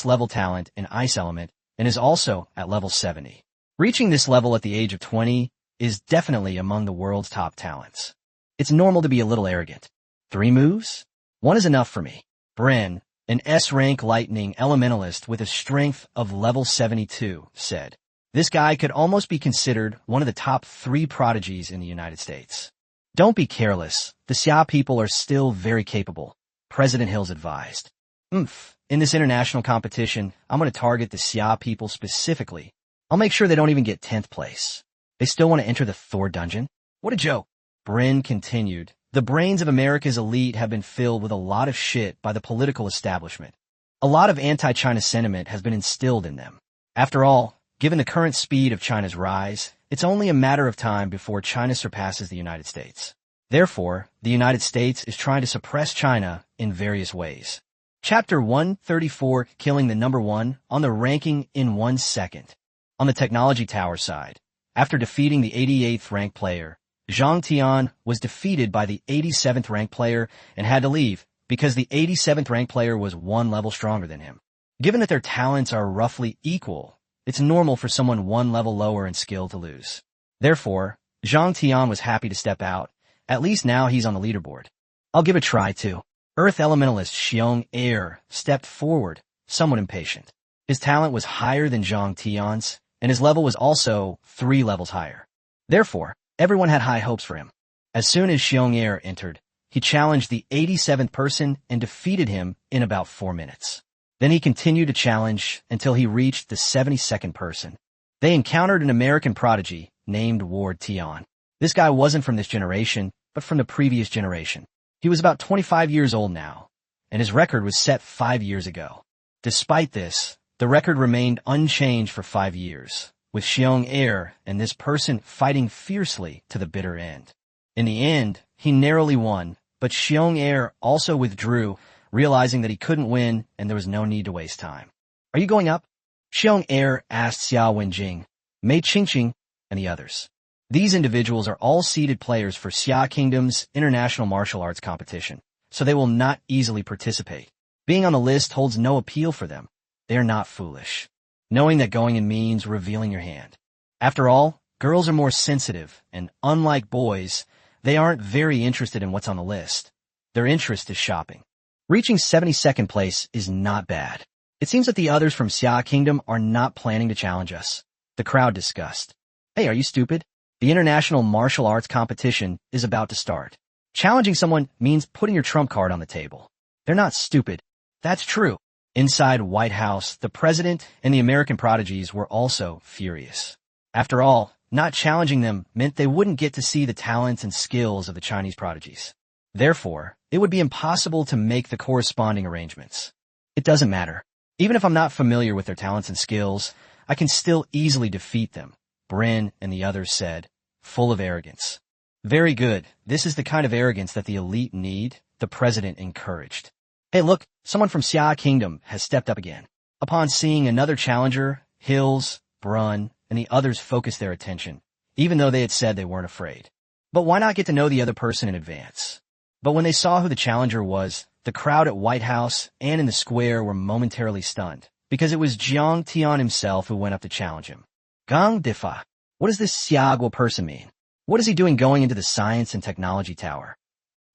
level talent in Ice Element and is also at level 70. Reaching this level at the age of 20 is definitely among the world's top talents. It's normal to be a little arrogant. 3 moves? 1 is enough for me. Bren, an S-rank lightning elementalist with a strength of level 72, said. This guy could almost be considered one of the top 3 prodigies in the United States. Don't be careless. The Xia people are still very capable, President Hills advised. In this international competition, I'm going to target the Xia people specifically. I'll make sure they don't even get 10th place. They still want to enter the Thor dungeon? What a joke. Bren continued. The brains of America's elite have been filled with a lot of shit by the political establishment. A lot of anti-China sentiment has been instilled in them. After all, given the current speed of China's rise, it's only a matter of time before China surpasses the United States. Therefore, the United States is trying to suppress China in various ways. Chapter 134, Killing the Number 1 on the ranking in 1 second. On the technology tower side, after defeating the 88th ranked player, Zhang Tian was defeated by the 87th ranked player and had to leave because the 87th ranked player was 1 level stronger than him. Given that their talents are roughly equal, it's normal for someone 1 level lower in skill to lose. Therefore, Zhang Tian was happy to step out. At least now he's on the leaderboard. I'll give a try too. Earth Elementalist Xiong Air stepped forward, somewhat impatient. His talent was higher than Zhang Tian's, and his level was also 3 levels higher. Therefore, everyone had high hopes for him. As soon as Xiong Air entered, he challenged the 87th person and defeated him in about 4 minutes. Then he continued to challenge until he reached the 72nd person. They encountered an American prodigy named Ward Tian. This guy wasn't from this generation, but from the previous generation. He was about 25 years old now, and his record was set 5 years ago. Despite this, the record remained unchanged for 5 years, with Xiong Air and this person fighting fiercely to the bitter end. In the end, he narrowly won, but Xiong Air also withdrew, realizing that he couldn't win and there was no need to waste time. Are you going up? Xiong Air asked Xiao Wenjing, Mei Qingqing, and the others. These individuals are all seeded players for Xia Kingdom's international martial arts competition, so they will not easily participate. Being on the list holds no appeal for them. They are not foolish, knowing that going in means revealing your hand. After all, girls are more sensitive, and unlike boys, they aren't very interested in what's on the list. Their interest is shopping. Reaching 72nd place is not bad. It seems that the others from Xia Kingdom are not planning to challenge us. The crowd discussed. Hey, are you stupid? The international martial arts competition is about to start. Challenging someone means putting your trump card on the table. They're not stupid. That's true. Inside White House, the president and the American prodigies were also furious. After all, not challenging them meant they wouldn't get to see the talents and skills of the Chinese prodigies. Therefore, it would be impossible to make the corresponding arrangements. It doesn't matter. Even if I'm not familiar with their talents and skills, I can still easily defeat them, Bren and the others said, full of arrogance. Very good. This is the kind of arrogance that the elite need, the president encouraged. Hey, look, someone from Xia Kingdom has stepped up again. Upon seeing another challenger, Hills, Brun, and the others focused their attention, even though they had said they weren't afraid. But why not get to know the other person in advance? But when they saw who the challenger was, the crowd at White House and in the square were momentarily stunned, because it was Zhang Tian himself who went up to challenge him. Gang Difa. What does this Xiagua person mean? What is he doing going into the Science and Technology Tower?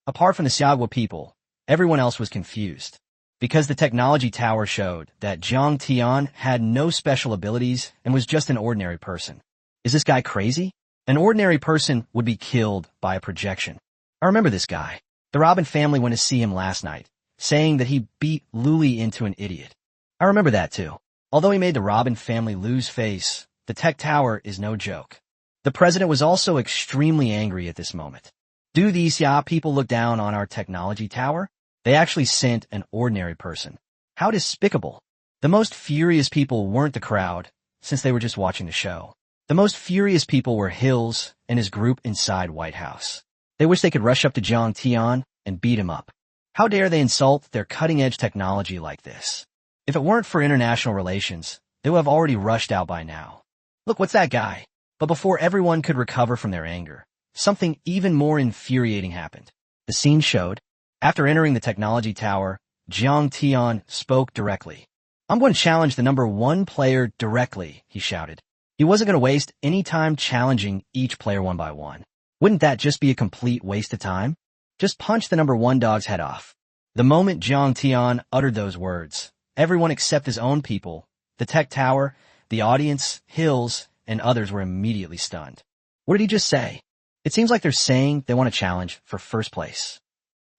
Apart from the Xiagua people, Everyone else was confused, because the technology tower showed that Jiang Tian had no special abilities and was just an ordinary person. Is this guy crazy? An ordinary person would be killed by a projection. I remember this guy. The Robin family went to see him last night, saying that he beat Luli into an idiot. I remember that too. Although he made the Robin family lose face, the tech tower is no joke. The president was also extremely angry at this moment. Do these people look down on our technology tower? They actually sent an ordinary person. How despicable. The most furious people weren't the crowd, since they were just watching the show. The most furious people were Hills and his group inside White House. They wish they could rush up to Jiang Tian and beat him up. How dare they insult their cutting-edge technology like this? If it weren't for international relations, they would have already rushed out by now. Look, what's that guy? But before everyone could recover from their anger, something even more infuriating happened. The scene showed, after entering the technology tower, Jiang Tian spoke directly. "I'm going to challenge the number 1 player directly," he shouted. He wasn't going to waste any time challenging each player one by one. Wouldn't that just be a complete waste of time? Just punch the number 1 dog's head off. The moment Jiang Tian uttered those words, everyone except his own people, the tech tower, the audience, Hills, and others were immediately stunned. What did he just say? It seems like they're saying they want to challenge for first place.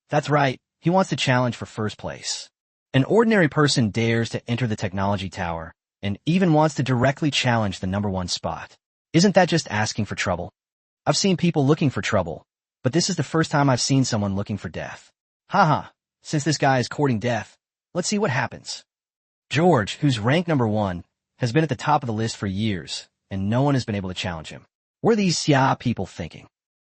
That's right, he wants to challenge for first place. An ordinary person dares to enter the technology tower and even wants to directly challenge the number 1 spot. Isn't that just asking for trouble? I've seen people looking for trouble, but this is the first time I've seen someone looking for death. Haha, since this guy is courting death, let's see what happens. George, who's ranked number 1, has been at the top of the list for years, and no one has been able to challenge him. What are these Xia people thinking?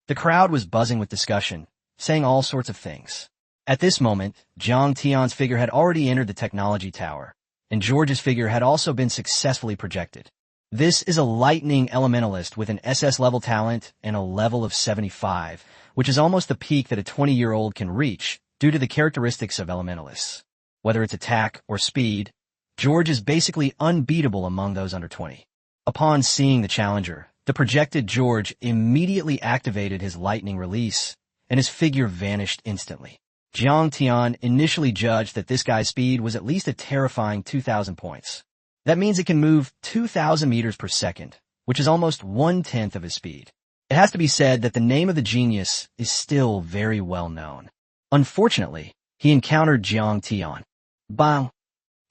The crowd was buzzing with discussion, saying all sorts of things. At this moment, Jiang Tian's figure had already entered the technology tower, and George's figure had also been successfully projected. This is a lightning elementalist with an SS level talent and a level of 75, which is almost the peak that a 20-year-old can reach due to the characteristics of elementalists. Whether it's attack or speed, George is basically unbeatable among those under 20. Upon seeing the challenger, the projected George immediately activated his lightning release, and his figure vanished instantly. Jiang Tian initially judged that this guy's speed was at least a terrifying 2,000 points. That means it can move 2,000 meters per second, which is almost 1/10 of his speed. It has to be said that the name of the genius is still very well known. Unfortunately, he encountered Jiang Tian. Bang!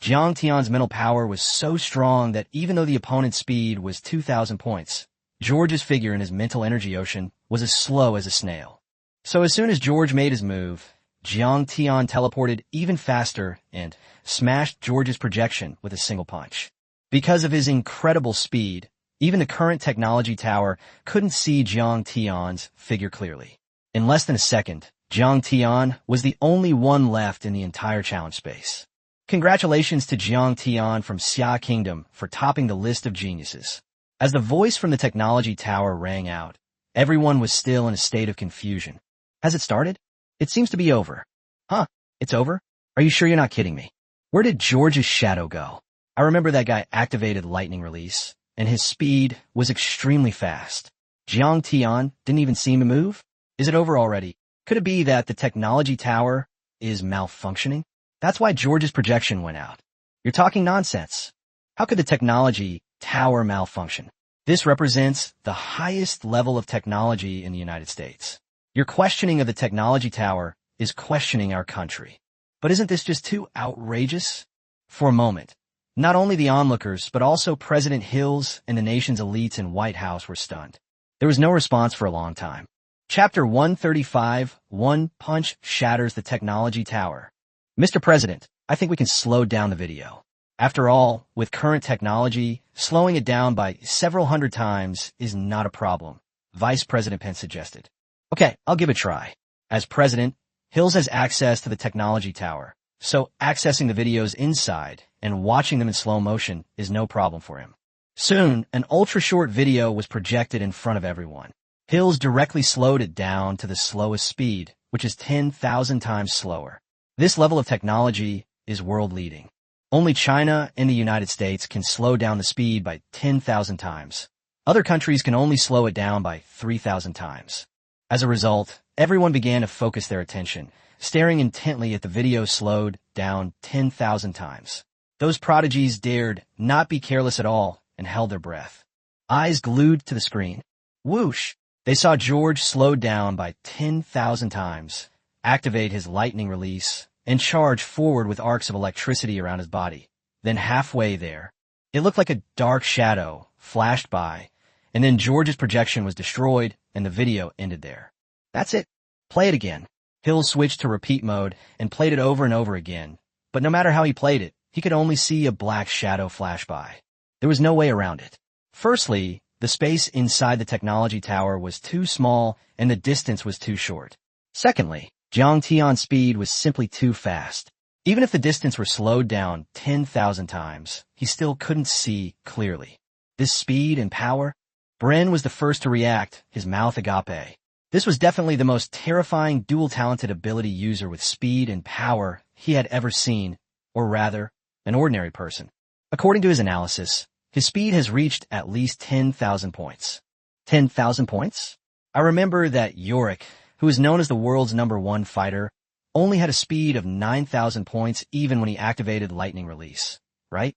Jiang Tian's mental power was so strong that even though the opponent's speed was 2,000 points, George's figure in his mental energy ocean was as slow as a snail. So as soon as George made his move, Jiang Tian teleported even faster and smashed George's projection with a single punch. Because of his incredible speed, even the current technology tower couldn't see Jiang Tian's figure clearly. In less than a second, Jiang Tian was the only one left in the entire challenge space. Congratulations to Jiang Tian from Xia Kingdom for topping the list of geniuses. As the voice from the technology tower rang out, everyone was still in a state of confusion. Has it started? It seems to be over. Huh? It's over? Are you sure you're not kidding me? Where did George's shadow go? I remember that guy activated lightning release, and his speed was extremely fast. Jiang Tian didn't even seem to move? Is it over already? Could it be that the technology tower is malfunctioning? That's why George's projection went out. You're talking nonsense. How could the technology tower malfunction? This represents the highest level of technology in the United States. Your questioning of the technology tower is questioning our country. But isn't this just too outrageous? For a moment, not only the onlookers, but also President Hills and the nation's elites in White House were stunned. There was no response for a long time. Chapter 135, One Punch Shatters the Technology Tower. Mr. President, I think we can slow down the video. After all, with current technology, slowing it down by several hundred times is not a problem, Vice President Pence suggested. Okay, I'll give it a try. As president, Hills has access to the technology tower, so accessing the videos inside and watching them in slow motion is no problem for him. Soon, an ultra-short video was projected in front of everyone. Hills directly slowed it down to the slowest speed, which is 10,000 times slower. This level of technology is world-leading. Only China and the United States can slow down the speed by 10,000 times. Other countries can only slow it down by 3,000 times. As a result, everyone began to focus their attention, staring intently at the video slowed down 10,000 times. Those prodigies dared not be careless at all and held their breath. Eyes glued to the screen. Whoosh! They saw George slowed down by 10,000 times, activate his lightning release, and charge forward with arcs of electricity around his body. Then halfway there, it looked like a dark shadow flashed by, and then George's projection was destroyed and the video ended there. That's it. Play it again. Hills switched to repeat mode and played it over and over again, but no matter how he played it, he could only see a black shadow flash by. There was no way around it. Firstly, the space inside the technology tower was too small and the distance was too short. Secondly, Jiang Tian's speed was simply too fast. Even if the distance were slowed down 10,000 times, he still couldn't see clearly. This speed and power? Bren was the first to react, his mouth agape. This was definitely the most terrifying dual-talented ability user with speed and power he had ever seen, or rather, an ordinary person. According to his analysis, his speed has reached at least 10,000 points. 10,000 points? I remember that Yorick, who is known as the world's #1 fighter, only had a speed of 9,000 points even when he activated Lightning Release, right?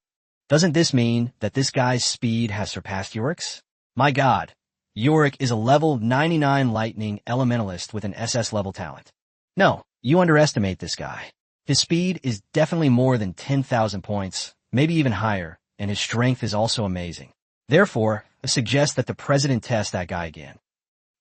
Doesn't this mean that this guy's speed has surpassed Yorick's? My god, Yorick is a level 99 Lightning Elementalist with an SS level talent. No, you underestimate this guy. His speed is definitely more than 10,000 points, maybe even higher, and his strength is also amazing. Therefore, I suggest that the president test that guy again.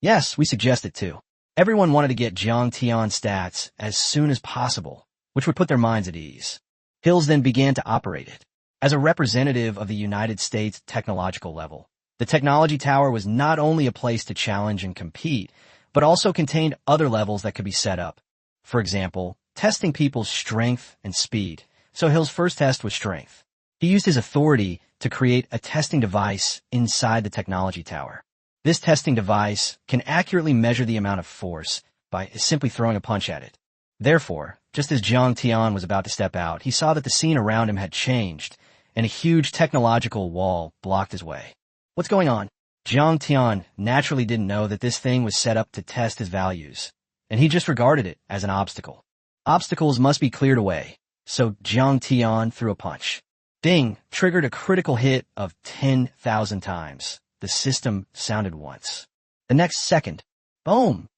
Yes, we suggest it too. Everyone wanted to get Jiang Tian's stats as soon as possible, which would put their minds at ease. Hills then began to operate it. As a representative of the United States technological level, the technology tower was not only a place to challenge and compete, but also contained other levels that could be set up. For example, testing people's strength and speed. So Hill's first test was strength. He used his authority to create a testing device inside the technology tower. This testing device can accurately measure the amount of force by simply throwing a punch at it. Therefore, just as Jiang Tian was about to step out, he saw that the scene around him had changed, and a huge technological wall blocked his way. What's going on? Jiang Tian naturally didn't know that this thing was set up to test his values, and he just regarded it as an obstacle. Obstacles must be cleared away, so Jiang Tian threw a punch. Ding! Triggered a critical hit of 10,000 times. The system sounded once. The next second, boom!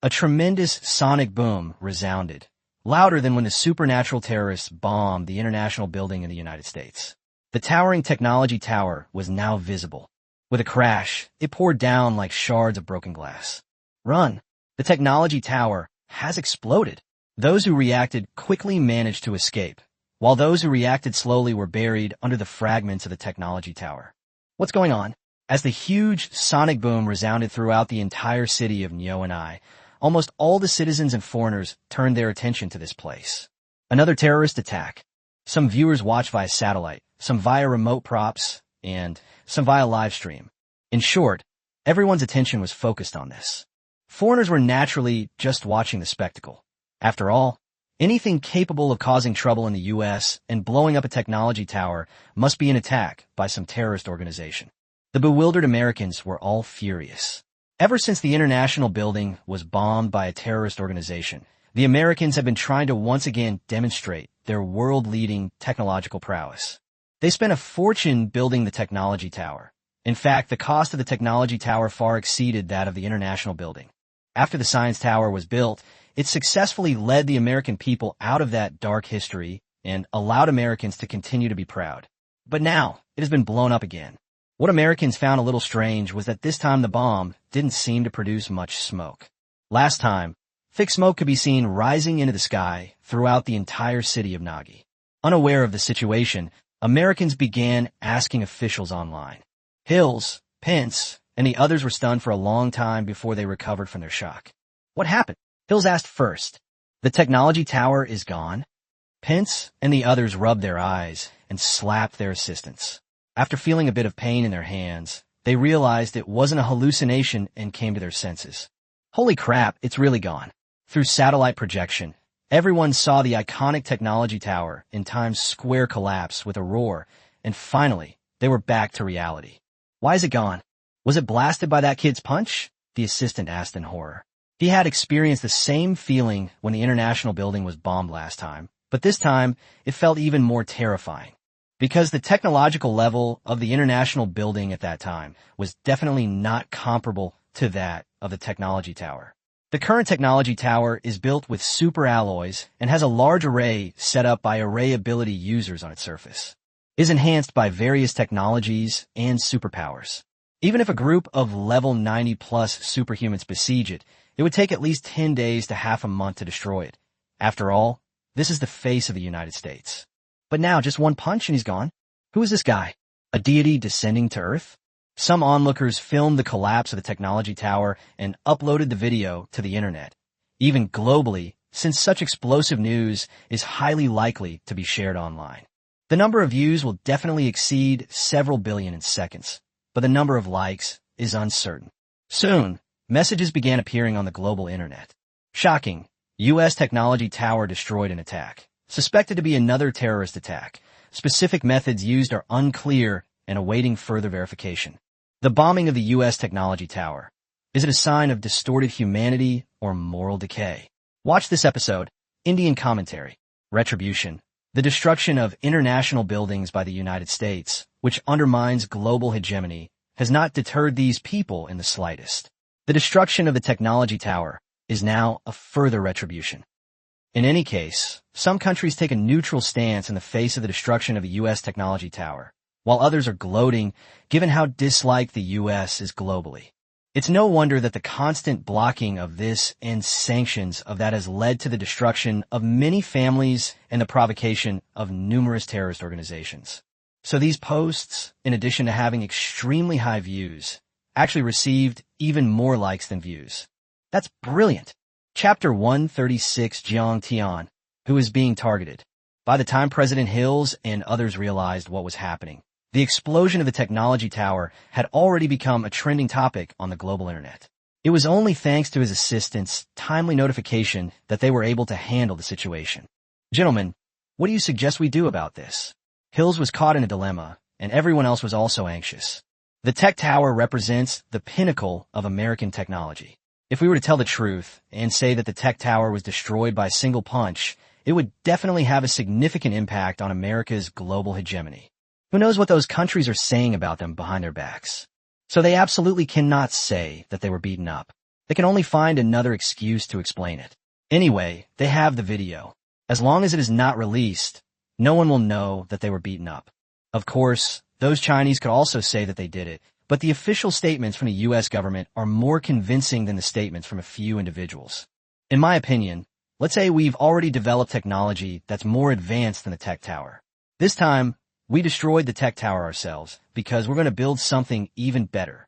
A tremendous sonic boom resounded, louder than when the supernatural terrorists bombed the International Building in the United States. The towering technology tower was now visible. With a crash, it poured down like shards of broken glass. Run! The technology tower has exploded. Those who reacted quickly managed to escape, while those who reacted slowly were buried under the fragments of the technology tower. What's going on? As the huge sonic boom resounded throughout the entire city of Nyoanai, almost all the citizens and foreigners turned their attention to this place. Another terrorist attack. Some viewers watched via satellite, some via remote props, and some via live stream. In short, everyone's attention was focused on this. Foreigners were naturally just watching the spectacle. After all, anything capable of causing trouble in the U.S. and blowing up a technology tower must be an attack by some terrorist organization. The bewildered Americans were all furious. Ever since the International Building was bombed by a terrorist organization, the Americans have been trying to once again demonstrate their world-leading technological prowess. They spent a fortune building the technology tower. In fact, the cost of the technology tower far exceeded that of the International Building. After the Science Tower was built, it successfully led the American people out of that dark history and allowed Americans to continue to be proud. But now, it has been blown up again. What Americans found a little strange was that this time the bomb didn't seem to produce much smoke. Last time, thick smoke could be seen rising into the sky throughout the entire city of Nagi. Unaware of the situation, Americans began asking officials online. Hills, Pence, and the others were stunned for a long time before they recovered from their shock. What happened? Hills asked first. The technology tower is gone? Pence and the others rubbed their eyes and slapped their assistants. After feeling a bit of pain in their hands, they realized it wasn't a hallucination and came to their senses. Holy crap, it's really gone. Through satellite projection, everyone saw the iconic technology tower in Times Square collapse with a roar, and finally, they were back to reality. Why is it gone? Was it blasted by that kid's punch? The assistant asked in horror. He had experienced the same feeling when the International Building was bombed last time, but this time it felt even more terrifying. Because the technological level of the International Building at that time was definitely not comparable to that of the Technology Tower. The current Technology Tower is built with super alloys and has a large array set up by array-ability users on its surface. It is enhanced by various technologies and superpowers. Even if a group of level 90-plus superhumans besiege it, it would take at least 10 days to half a month to destroy it. After all, this is the face of the United States. But now, just one punch and he's gone. Who is this guy? A deity descending to Earth? Some onlookers filmed the collapse of the Technology Tower and uploaded the video to the internet. Even globally, since such explosive news is highly likely to be shared online. The number of views will definitely exceed several billion in seconds, but the number of likes is uncertain. Soon, messages began appearing on the global internet. Shocking. U.S. Technology Tower destroyed in attack. Suspected to be another terrorist attack. Specific methods used are unclear and awaiting further verification. The bombing of the U.S. Technology Tower. Is it a sign of distorted humanity or moral decay? Watch this episode. Indian commentary. Retribution. The destruction of international buildings by the United States, which undermines global hegemony, has not deterred these people in the slightest. The destruction of the Technology Tower is now a further retribution. In any case, some countries take a neutral stance in the face of the destruction of the U.S. Technology Tower, while others are gloating given how disliked the U.S. is globally. It's no wonder that the constant blocking of this and sanctions of that has led to the destruction of many families and the provocation of numerous terrorist organizations. So these posts, in addition to having extremely high views, actually received even more likes than views. That's brilliant. Chapter 136, Jiang Tian, who is being targeted. By the time President Hills and others realized what was happening, the explosion of the Technology Tower had already become a trending topic on the global internet. It was only thanks to his assistant's timely notification that they were able to handle the situation. Gentlemen, what do you suggest we do about this? Hills was caught in a dilemma, and everyone else was also anxious. The Tech Tower represents the pinnacle of American technology. If we were to tell the truth and say that the Tech Tower was destroyed by a single punch, it would definitely have a significant impact on America's global hegemony. Who knows what those countries are saying about them behind their backs? So they absolutely cannot say that they were beaten up. They can only find another excuse to explain it. Anyway, they have the video. As long as it is not released, no one will know that they were beaten up. Of course, those Chinese could also say that they did it, but the official statements from the U.S. government are more convincing than the statements from a few individuals. In my opinion, let's say we've already developed technology that's more advanced than the Tech Tower. This time, we destroyed the Tech Tower ourselves because we're going to build something even better.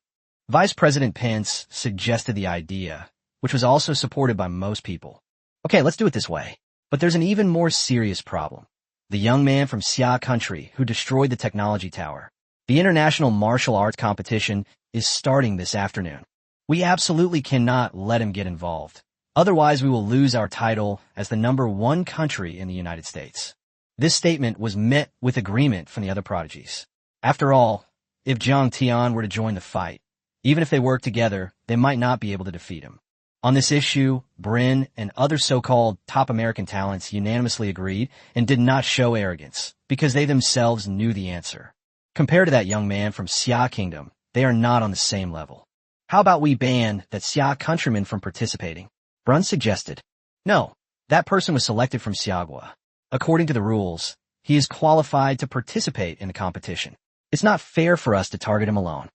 Vice President Pence suggested the idea, which was also supported by most people. Okay, let's do it this way. But there's an even more serious problem. The young man from Xia country who destroyed the Technology Tower. The International Martial Arts Competition is starting this afternoon. We absolutely cannot let him get involved. Otherwise, we will lose our title as the #1 country in the United States. This statement was met with agreement from the other prodigies. After all, if Jiang Tian were to join the fight, even if they worked together, they might not be able to defeat him. On this issue, Brin and other so-called top American talents unanimously agreed and did not show arrogance, because they themselves knew the answer. Compared to that young man from Xia Kingdom, they are not on the same level. How about we ban that Xia countryman from participating? Brun suggested. No, that person was selected from Xiagua. According to the rules, he is qualified to participate in the competition. It's not fair for us to target him alone.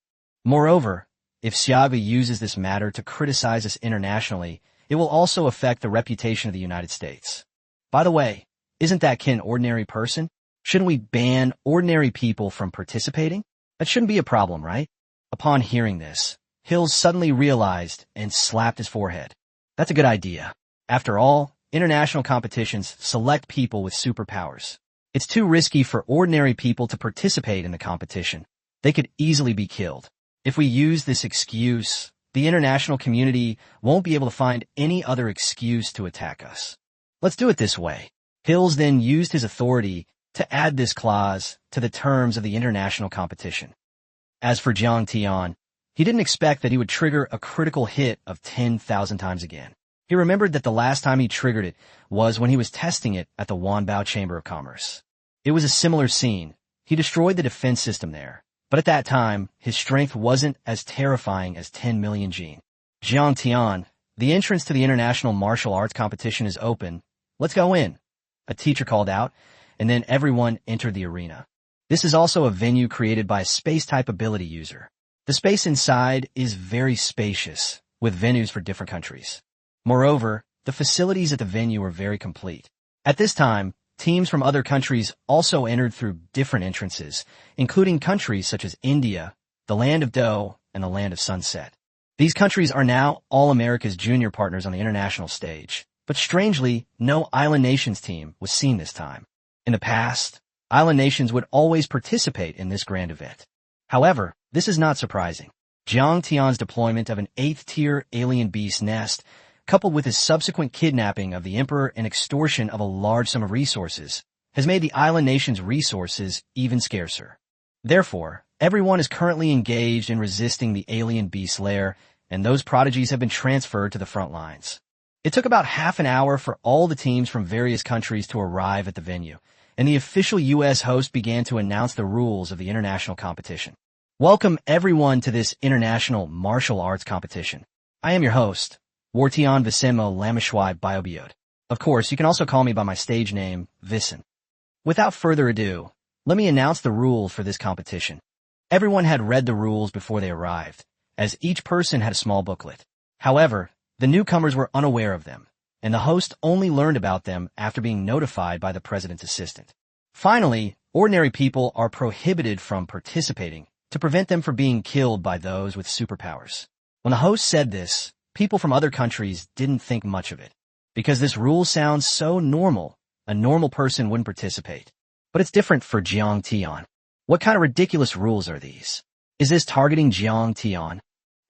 Moreover, if Xiagua uses this matter to criticize us internationally, it will also affect the reputation of the United States. By the way, isn't that kid an ordinary person? Shouldn't we ban ordinary people from participating? That shouldn't be a problem, right? Upon hearing this, Hills suddenly realized and slapped his forehead. That's a good idea. After all, international competitions select people with superpowers. It's too risky for ordinary people to participate in the competition. They could easily be killed. If we use this excuse, the international community won't be able to find any other excuse to attack us. Let's do it this way. Hills then used his authority to add this clause to the terms of the international competition. As for Jiang Tian, He didn't expect that he would trigger a critical hit of 10,000 times again. He remembered that the last time he triggered it was when he was testing it at the Wanbao Chamber of Commerce. It was a similar scene. He destroyed the defense system there, but at that time, his strength wasn't as terrifying as 10 million Jin. Jiang Tian, the entrance to the international martial arts competition is open. Let's go in. A teacher called out, and then everyone entered the arena. This is also a venue created by a space-type ability user. The space inside is very spacious, with venues for different countries. Moreover, the facilities at the venue are very complete. At this time, teams from other countries also entered through different entrances, including countries such as India, the Land of Dough, and the Land of Sunset. These countries are now all America's junior partners on the international stage, but strangely, no Island Nations team was seen this time. In the past, Island Nations would always participate in this grand event. However, this is not surprising. Jiang Tian's deployment of an 8th-tier alien beast nest, coupled with his subsequent kidnapping of the Emperor and extortion of a large sum of resources, has made the Island Nation's resources even scarcer. Therefore, everyone is currently engaged in resisting the alien beast lair, and those prodigies have been transferred to the front lines. It took about half an hour for all the teams from various countries to arrive at the venue, and the official U.S. host began to announce the rules of the international competition. Welcome everyone to this international martial arts competition. I am your host, Wartian Visimo Lamishwai Biobiot. Of course, you can also call me by my stage name, Visin. Without further ado, let me announce the rules for this competition. Everyone had read the rules before they arrived, as each person had a small booklet. However, the newcomers were unaware of them, and the host only learned about them after being notified by the president's assistant. Finally, ordinary people are prohibited from participating to prevent them from being killed by those with superpowers. When the host said this, people from other countries didn't think much of it. Because this rule sounds so normal, a normal person wouldn't participate. But it's different for Jiang Tian. What kind of ridiculous rules are these? Is this targeting Jiang Tian?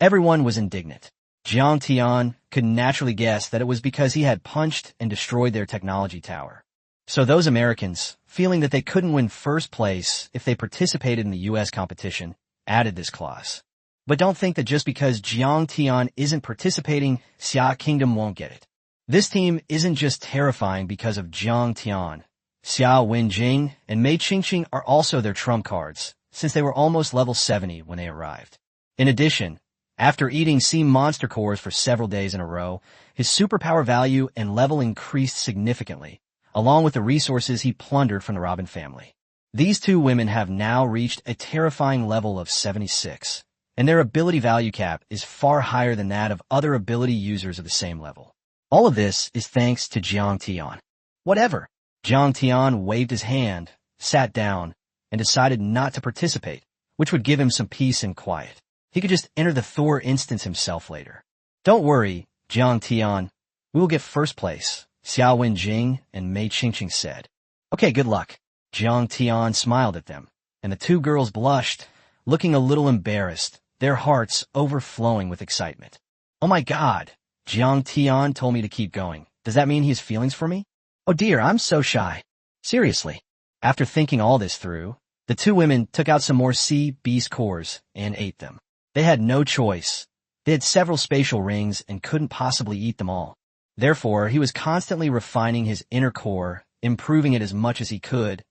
Everyone was indignant. Jiang Tian could naturally guess that it was because he had punched and destroyed their technology tower. So those Americans, feeling that they couldn't win first place if they participated in the U.S. competition, added this clause. But don't think that just because Jiang Tian isn't participating, Xia Kingdom won't get it. This team isn't just terrifying because of Jiang Tian. Xia Wenjing and Mei Qingqing are also their trump cards, since they were almost level 70 when they arrived. In addition, after eating sea monster cores for several days in a row, his superpower value and level increased significantly, along with the resources he plundered from the Robin family. These two women have now reached a terrifying level of 76. And their ability value cap is far higher than that of other ability users of the same level. All of this is thanks to Jiang Tian. Whatever. Jiang Tian waved his hand, sat down, and decided not to participate, which would give him some peace and quiet. He could just enter the Thor instance himself later. Don't worry, Jiang Tian. We will get first place, Xiao Wenjing and Mei Qingqing said. Okay, good luck. Jiang Tian smiled at them, and the two girls blushed, looking a little embarrassed, their hearts overflowing with excitement. Oh my God, Jiang Tian told me to keep going. Does that mean he has feelings for me? Oh dear, I'm so shy. Seriously. After thinking all this through, the two women took out some more sea beast cores and ate them. They had no choice. They had several spatial rings and couldn't possibly eat them all. Therefore, he was constantly refining his inner core, improving it as much as he could,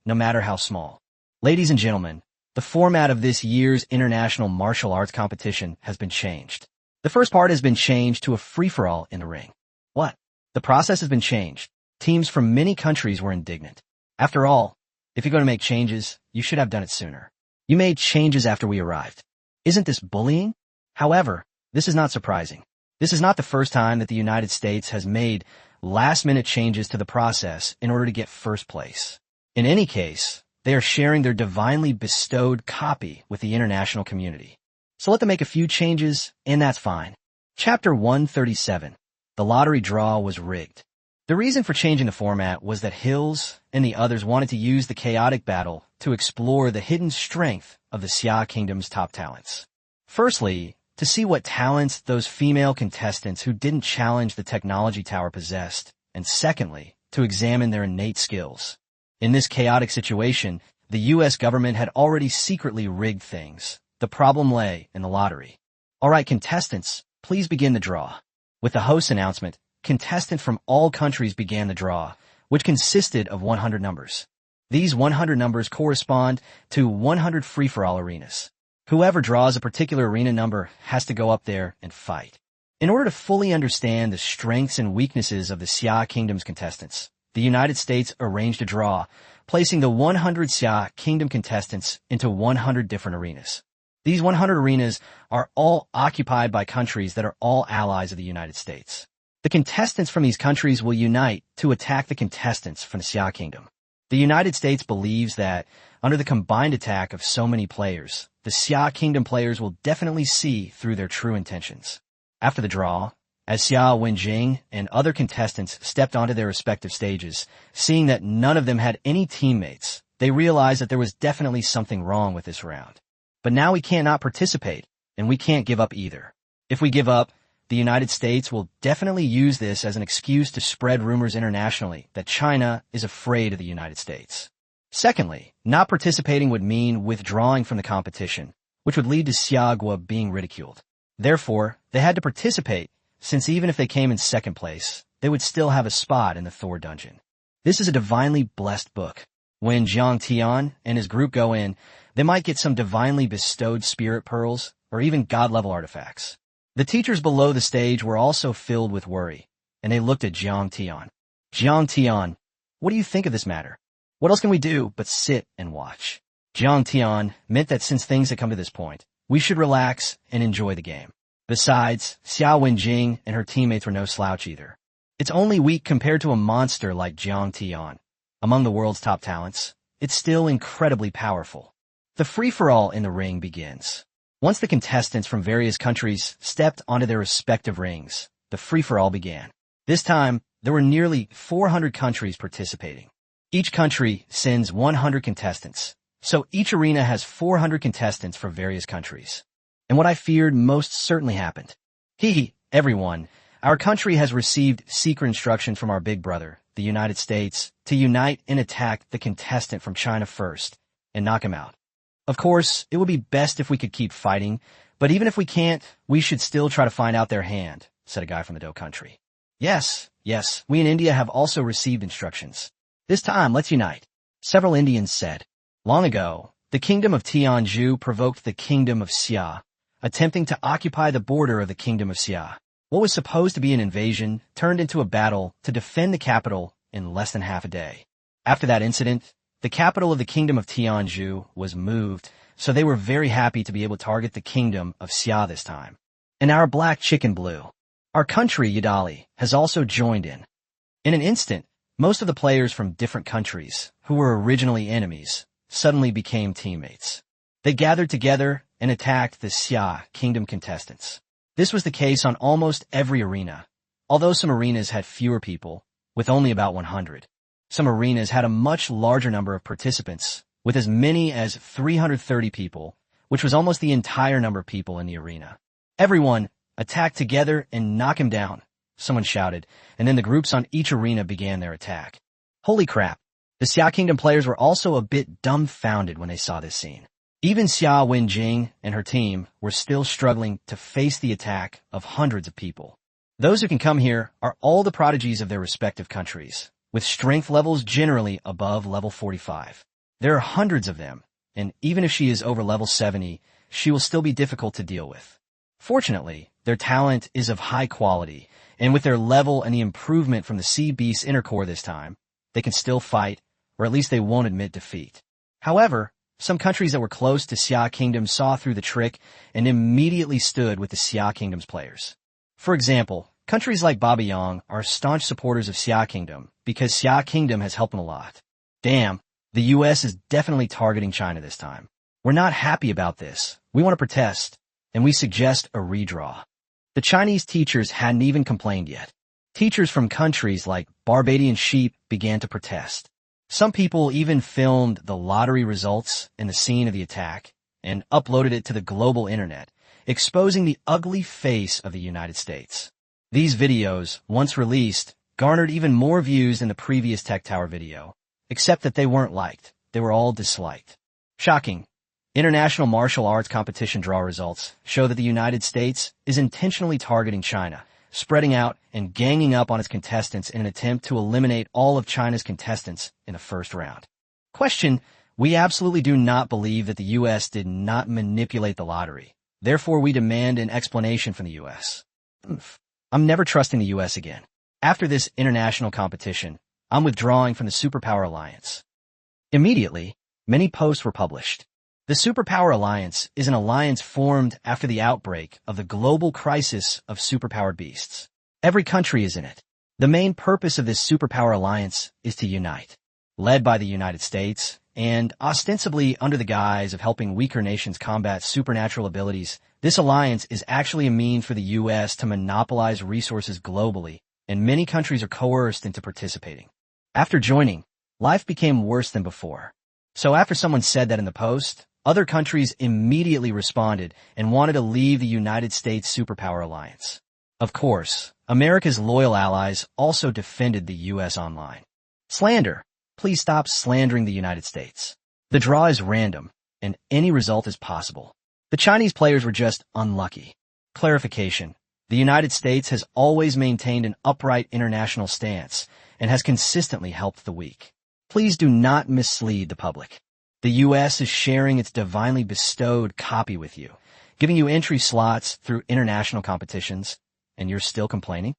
no matter how small. Ladies and gentlemen, the format of this year's international martial arts competition has been changed. The first part has been changed to a free-for-all in the ring. What? The process has been changed. Teams from many countries were indignant. After all, if you're going to make changes, you should have done it sooner. You made changes after we arrived. Isn't this bullying? However, this is not surprising. This is not the first time that the United States has made last-minute changes to the process in order to get first place. In any case, they are sharing their divinely bestowed copy with the international community. So let them make a few changes, and that's fine. Chapter 137. The lottery draw was rigged. The reason for changing the format was that Hills and the others wanted to use the chaotic battle to explore the hidden strength of the Xia Kingdom's top talents. Firstly, to see what talents those female contestants who didn't challenge the technology tower possessed, and secondly, to examine their innate skills. In this chaotic situation, the U.S. government had already secretly rigged things, The problem lay in the lottery. All right, contestants, please begin the draw. With the host's announcement, contestants from all countries began the draw, which consisted of 100 numbers. These 100 numbers correspond to 100 free-for-all arenas. Whoever draws a particular arena number has to go up there and fight. In order to fully understand the strengths and weaknesses of the Xia Kingdom's contestants, the United States arranged a draw, placing the 100 Xia Kingdom contestants into 100 different arenas. These 100 arenas are all occupied by countries that are all allies of the United States. The contestants from these countries will unite to attack the contestants from the Xia Kingdom. The United States believes that, under the combined attack of so many players, the Xia Kingdom players will definitely see through their true intentions. After the draw, as Xia Wenjing and other contestants stepped onto their respective stages, seeing that none of them had any teammates, they realized that there was definitely something wrong with this round. But now we cannot participate, and we can't give up either. If we give up, the United States will definitely use this as an excuse to spread rumors internationally that China is afraid of the United States. Secondly, not participating would mean withdrawing from the competition, which would lead to Xia Guo being ridiculed. Therefore, they had to participate, since even if they came in second place, they would still have a spot in the Thor dungeon. This is a divinely blessed book. When Jiang Tian and his group go in, they might get some divinely bestowed spirit pearls or even god-level artifacts. The teachers below the stage were also filled with worry, and they looked at Jiang Tian. Jiang Tian, what do you think of this matter? What else can we do but sit and watch? Jiang Tian meant that since things had come to this point, we should relax and enjoy the game. Besides, Xia Wenjing and her teammates were no slouch either. It's only weak compared to a monster like Jiang Tian. Among the world's top talents, it's still incredibly powerful. The free-for-all in the ring begins. Once the contestants from various countries stepped onto their respective rings, the free-for-all began. This time, there were nearly 400 countries participating. Each country sends 100 contestants, so each arena has 400 contestants from various countries. And what I feared most certainly happened. Everyone, our country has received secret instructions from our big brother, the United States, to unite and attack the contestant from China first and knock him out. Of course, it would be best if we could keep fighting, but even if we can't, we should still try to find out their hand, said a guy from the Do country. Yes, we in India have also received instructions. This time, let's unite, several Indians said. Long ago, the kingdom of Tianzhu provoked the kingdom of Xia, attempting to occupy the border of the kingdom of Xia. What was supposed to be an invasion turned into a battle to defend the capital in less than half a day. After that incident, the capital of the kingdom of Tianzhu was moved, so they were very happy to be able to target the kingdom of Xia this time. And our black chicken blue. Our country, Yadali, has also joined in. In an instant, most of the players from different countries, who were originally enemies, suddenly became teammates. They gathered together and attacked the Xia Kingdom contestants. This was the case on almost every arena, although some arenas had fewer people, with only about 100. Some arenas had a much larger number of participants, with as many as 330 people, which was almost the entire number of people in the arena. Everyone, attack together and knock him down, someone shouted, and then the groups on each arena began their attack. Holy crap! The Xia Kingdom players were also a bit dumbfounded when they saw this scene. Even Xia Wenjing and her team were still struggling to face the attack of hundreds of people. Those who can come here are all the prodigies of their respective countries, with strength levels generally above level 45. There are hundreds of them, and even if she is over level 70, she will still be difficult to deal with. Fortunately, their talent is of high quality, and with their level and the improvement from the Sea Beast's inner core this time, they can still fight, or at least they won't admit defeat. However, some countries that were close to Xia Kingdom saw through the trick and immediately stood with the Xia Kingdom's players. For example, countries like Babayang are staunch supporters of Xia Kingdom because Xia Kingdom has helped them a lot. Damn, the US is definitely targeting China this time. We're not happy about this. We want to protest, and we suggest a redraw. The Chinese teachers hadn't even complained yet. Teachers from countries like Barbadian Sheep began to protest. Some people even filmed the lottery results in the scene of the attack and uploaded it to the global internet, exposing the ugly face of the United States. These videos, once released, garnered even more views than the previous Tech Tower video, except that they weren't liked. They were all disliked. Shocking. International martial arts competition draw results show that the United States is intentionally targeting China, spreading out and ganging up on its contestants in an attempt to eliminate all of China's contestants in the first round. Question: we absolutely do not believe that the U.S. did not manipulate the lottery. Therefore, we demand an explanation from the U.S. I'm never trusting the U.S. again. After this international competition, I'm withdrawing from the Superpower Alliance. Immediately, many posts were published. The Superpower Alliance is an alliance formed after the outbreak of the global crisis of superpowered beasts. Every country is in it. The main purpose of this Superpower Alliance is to unite. Led by the United States, and ostensibly under the guise of helping weaker nations combat supernatural abilities, this alliance is actually a means for the U.S. to monopolize resources globally, and many countries are coerced into participating. After joining, life became worse than before. So after someone said that in the post, other countries immediately responded and wanted to leave the United States Superpower Alliance. Of course, America's loyal allies also defended the U.S. online. Slander. Please stop slandering the United States. The draw is random, and any result is possible. The Chinese players were just unlucky. Clarification. The United States has always maintained an upright international stance and has consistently helped the weak. Please do not mislead the public. The U.S. is sharing its divinely bestowed copy with you, giving you entry slots through international competitions, and you're still complaining?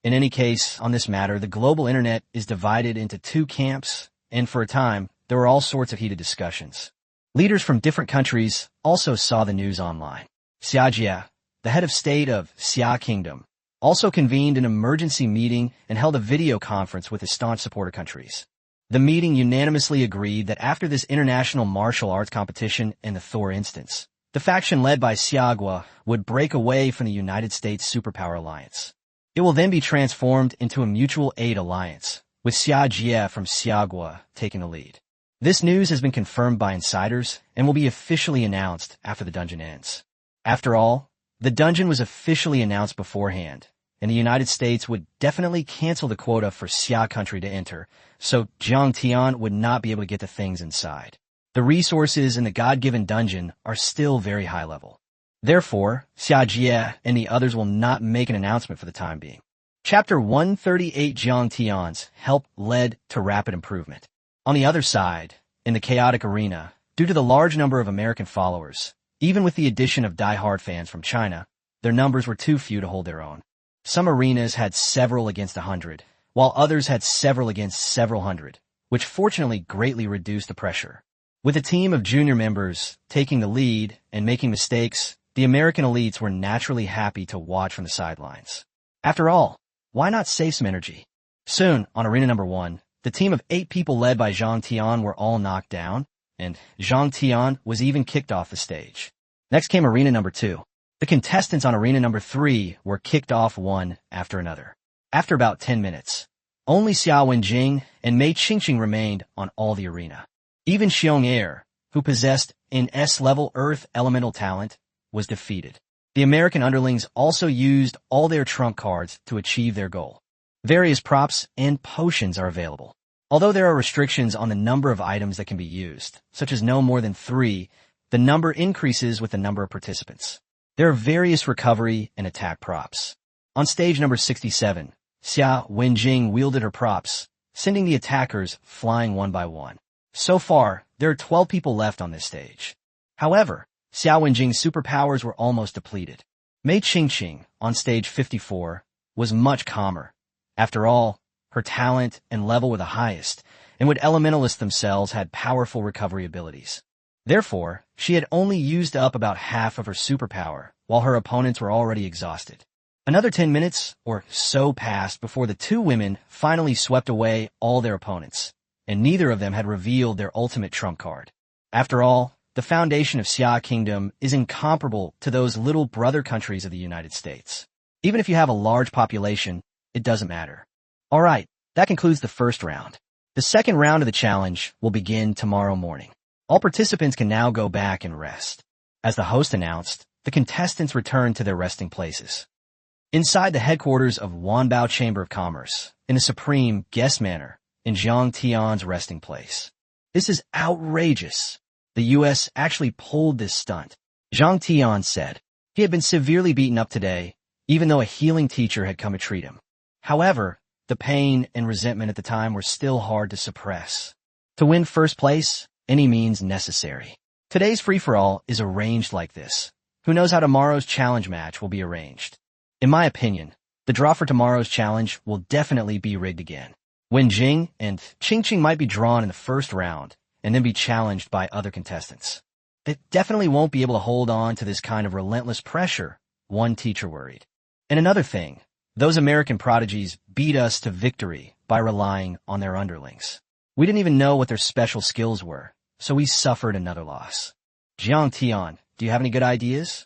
In any case, on this matter, the global internet is divided into two camps, and for a time, there were all sorts of heated discussions. Leaders from different countries also saw the news online. Xia Jie, the head of state of Xia Kingdom, also convened an emergency meeting and held a video conference with his staunch supporter countries. The meeting unanimously agreed that after this international martial arts competition in the Thor instance, the faction led by Xia Guo would break away from the United States Superpower Alliance. It will then be transformed into a mutual aid alliance, with Xia Jie from Xia Guo taking the lead. This news has been confirmed by insiders and will be officially announced after the dungeon ends. After all, the dungeon was officially announced beforehand, and the United States would definitely cancel the quota for Xia country to enter, so Jiang Tian would not be able to get the things inside. The resources in the God-given dungeon are still very high level. Therefore, Xia Jie and the others will not make an announcement for the time being. Chapter 138 Jiang Tian's help led to rapid improvement. On the other side, in the chaotic arena, due to the large number of American followers, even with the addition of die-hard fans from China, their numbers were too few to hold their own. Some arenas had several against 100, while others had several against several hundred, which fortunately greatly reduced the pressure. With a team of junior members taking the lead and making mistakes, the American elites were naturally happy to watch from the sidelines. After all, why not save some energy? Soon, on arena number 1, the team of 8 people led by Jiang Tian were all knocked down, and Jiang Tian was even kicked off the stage. Next came arena number 2. The contestants on arena number 3 were kicked off one after another. After about 10 minutes, only Xiao Wenjing and Mei Qingqing remained on all the arena. Even Xiong Er, who possessed an S-level Earth elemental talent, was defeated. The American underlings also used all their trump cards to achieve their goal. Various props and potions are available. Although there are restrictions on the number of items that can be used, such as no more than 3, the number increases with the number of participants. There are various recovery and attack props. On stage number 67, Xia Wenjing wielded her props, sending the attackers flying one by one. So far, there are 12 people left on this stage. However, Xia Wenjing's superpowers were almost depleted. Mei Qingqing, on stage 54, was much calmer. After all, her talent and level were the highest, and would elementalists themselves had powerful recovery abilities. Therefore, she had only used up about half of her superpower, while her opponents were already exhausted. Another 10 minutes or so passed before the 2 women finally swept away all their opponents, and neither of them had revealed their ultimate trump card. After all, the foundation of Xia Kingdom is incomparable to those little brother countries of the United States. Even if you have a large population, it doesn't matter. Alright, that concludes the first round. The second round of the challenge will begin tomorrow morning. All participants can now go back and rest. As the host announced, the contestants returned to their resting places. Inside the headquarters of Wanbao Chamber of Commerce, in the supreme guest manner, in Jiang Tian's resting place. This is outrageous. The U.S. actually pulled this stunt. Zhang Tian said. He had been severely beaten up today, even though a healing teacher had come to treat him. However, the pain and resentment at the time were still hard to suppress. To win first place, any means necessary. Today's free-for-all is arranged like this. Who knows how tomorrow's challenge match will be arranged? In my opinion, the draw for tomorrow's challenge will definitely be rigged again. Wen Jing and Qingqing might be drawn in the first round and then be challenged by other contestants. They definitely won't be able to hold on to this kind of relentless pressure, one teacher worried. And another thing, those American prodigies beat us to victory by relying on their underlings. We didn't even know what their special skills were, so we suffered another loss. Jiang Tian, do you have any good ideas?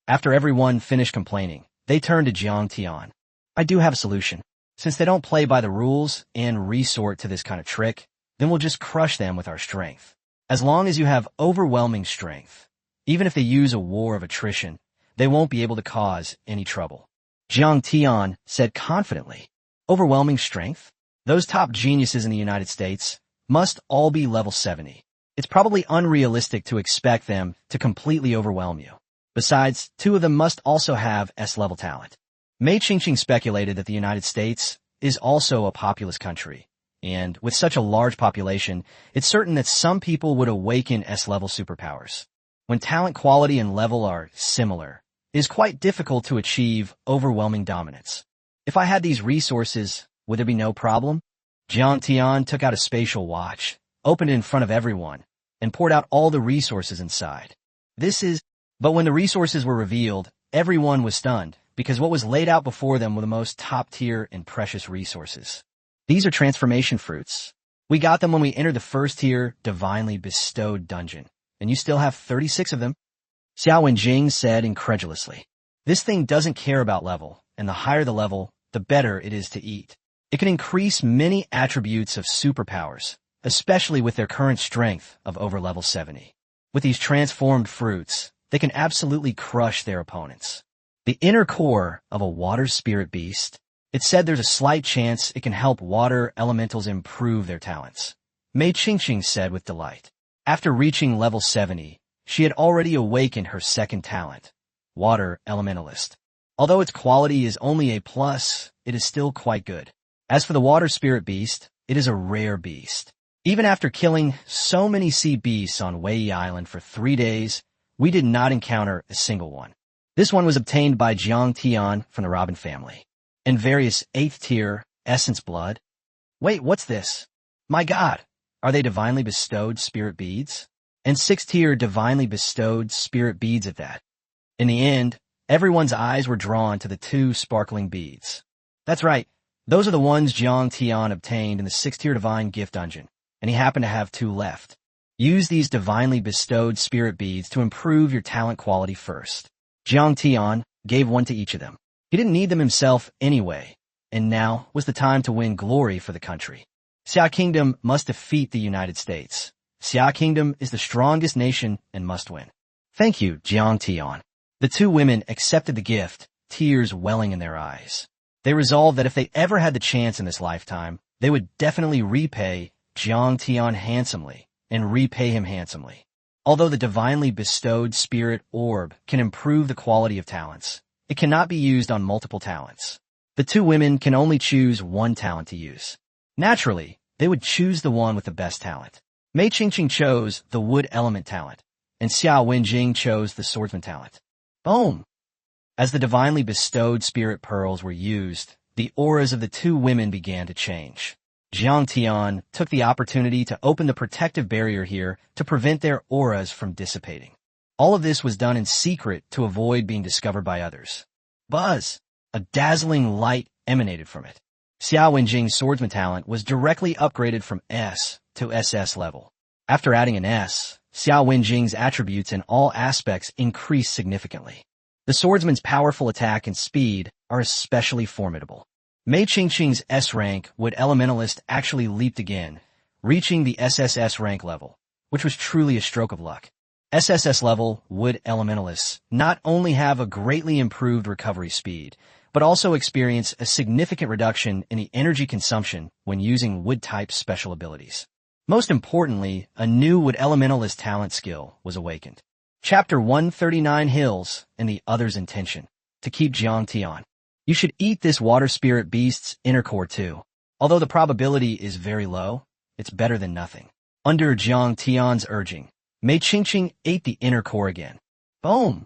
After everyone finished complaining, they turned to Jiang Tian. I do have a solution. Since they don't play by the rules and resort to this kind of trick, then we'll just crush them with our strength. As long as you have overwhelming strength, even if they use a war of attrition, they won't be able to cause any trouble. Jiang Tian said confidently. Overwhelming strength? Those top geniuses in the United States must all be level 70. It's probably unrealistic to expect them to completely overwhelm you. Besides, 2 of them must also have S-level talent. Mei Qingqing speculated that the United States is also a populous country, and with such a large population, it's certain that some people would awaken S-level superpowers. When talent quality and level are similar, it is quite difficult to achieve overwhelming dominance. If I had these resources, would there be no problem? Jiang Tian took out a spatial watch, opened it in front of everyone, and poured out all the resources inside. But when the resources were revealed, everyone was stunned, because what was laid out before them were the most top-tier and precious resources. These are transformation fruits. We got them when we entered the first-tier, divinely bestowed dungeon, and you still have 36 of them. Xiao Wenjing said incredulously. This thing doesn't care about level, and the higher the level, the better it is to eat. It can increase many attributes of superpowers, especially with their current strength of over level 70. With these transformed fruits, they can absolutely crush their opponents. The inner core of a water spirit beast, it said there's a slight chance it can help water elementals improve their talents. Mei Qingqing said with delight. After reaching level 70, she had already awakened her second talent, Water Elementalist. Although its quality is only a plus, it is still quite good. As for the water spirit beast, it is a rare beast. Even after killing so many sea beasts on Wei Island for 3 days, we did not encounter a single one. This one was obtained by Jiang Tian from the Robin family. And various 8th tier essence blood. Wait, what's this? My God, are they divinely bestowed spirit beads? And 6th tier divinely bestowed spirit beads at that. In the end, everyone's eyes were drawn to the 2 sparkling beads. That's right, those are the ones Jiang Tian obtained in the 6th tier divine gift dungeon, and he happened to have 2 left. Use these divinely bestowed spirit beads to improve your talent quality first. Jiang Tian gave one to each of them. He didn't need them himself anyway, and now was the time to win glory for the country. Xia Kingdom must defeat the United States. Xia Kingdom is the strongest nation and must win. Thank you, Jiang Tian. The 2 women accepted the gift, tears welling in their eyes. They resolved that if they ever had the chance in this lifetime, they would definitely repay Jiang Tian handsomely and repay him handsomely. Although the divinely bestowed spirit orb can improve the quality of talents, it cannot be used on multiple talents. The 2 women can only choose one talent to use. Naturally, they would choose the one with the best talent. Mei Qingqing chose the wood element talent, and Xiao Wenjing chose the swordsman talent. Boom! As the divinely bestowed spirit pearls were used, the auras of the 2 women began to change. Jiang Tian took the opportunity to open the protective barrier here to prevent their auras from dissipating. All of this was done in secret to avoid being discovered by others. Buzz! A dazzling light emanated from it. Xiao Wenjing's swordsman talent was directly upgraded from S to SS level. After adding an S, Xiao Wenjing's attributes in all aspects increased significantly. The swordsman's powerful attack and speed are especially formidable. Mei Qingqing's S rank Wood Elementalist actually leaped again, reaching the SSS rank level, which was truly a stroke of luck. SSS level Wood Elementalists not only have a greatly improved recovery speed, but also experience a significant reduction in the energy consumption when using wood-type special abilities. Most importantly, a new Wood Elementalist talent skill was awakened. Chapter 139 Hills and the Other's Intention. To keep Jiang Tian. You should eat this water spirit beast's inner core too. Although the probability is very low, it's better than nothing. Under Jiang Tian's urging, Mei Qingqing ate the inner core again. Boom!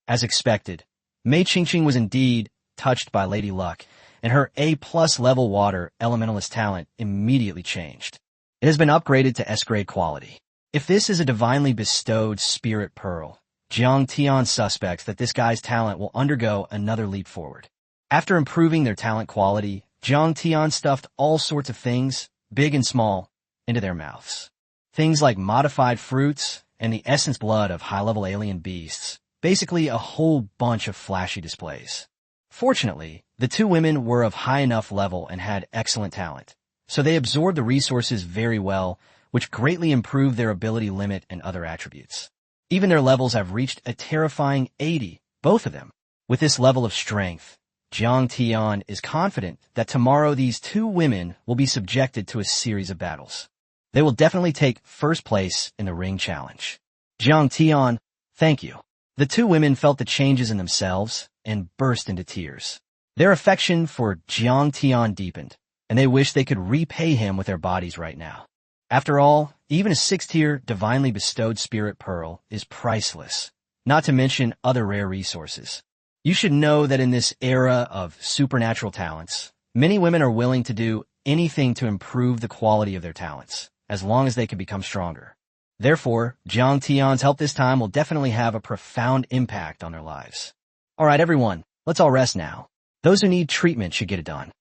As expected, Mei Qingqing was indeed touched by Lady Luck, and her A+ level water elementalist talent immediately changed. It has been upgraded to S-grade quality. If this is a divinely bestowed spirit pearl, Jiang Tian suspects that this guy's talent will undergo another leap forward. After improving their talent quality, Jiang Tian stuffed all sorts of things, big and small, into their mouths. Things like modified fruits and the essence blood of high-level alien beasts. Basically a whole bunch of flashy displays. Fortunately, the two women were of high enough level and had excellent talent, so they absorbed the resources very well, which greatly improved their ability limit and other attributes. Even their levels have reached a terrifying 80, both of them. With this level of strength, Jiang Tian is confident that tomorrow these two women will be subjected to a series of battles. They will definitely take first place in the ring challenge. Jiang Tian, thank you. The two women felt the changes in themselves and burst into tears. Their affection for Jiang Tian deepened, and they wished they could repay him with their bodies right now. After all, even a 6th-tier divinely bestowed spirit pearl is priceless, not to mention other rare resources. You should know that in this era of supernatural talents, many women are willing to do anything to improve the quality of their talents, as long as they can become stronger. Therefore, Jiang Tian's help this time will definitely have a profound impact on their lives. Alright everyone, let's all rest now. Those who need treatment should get it done.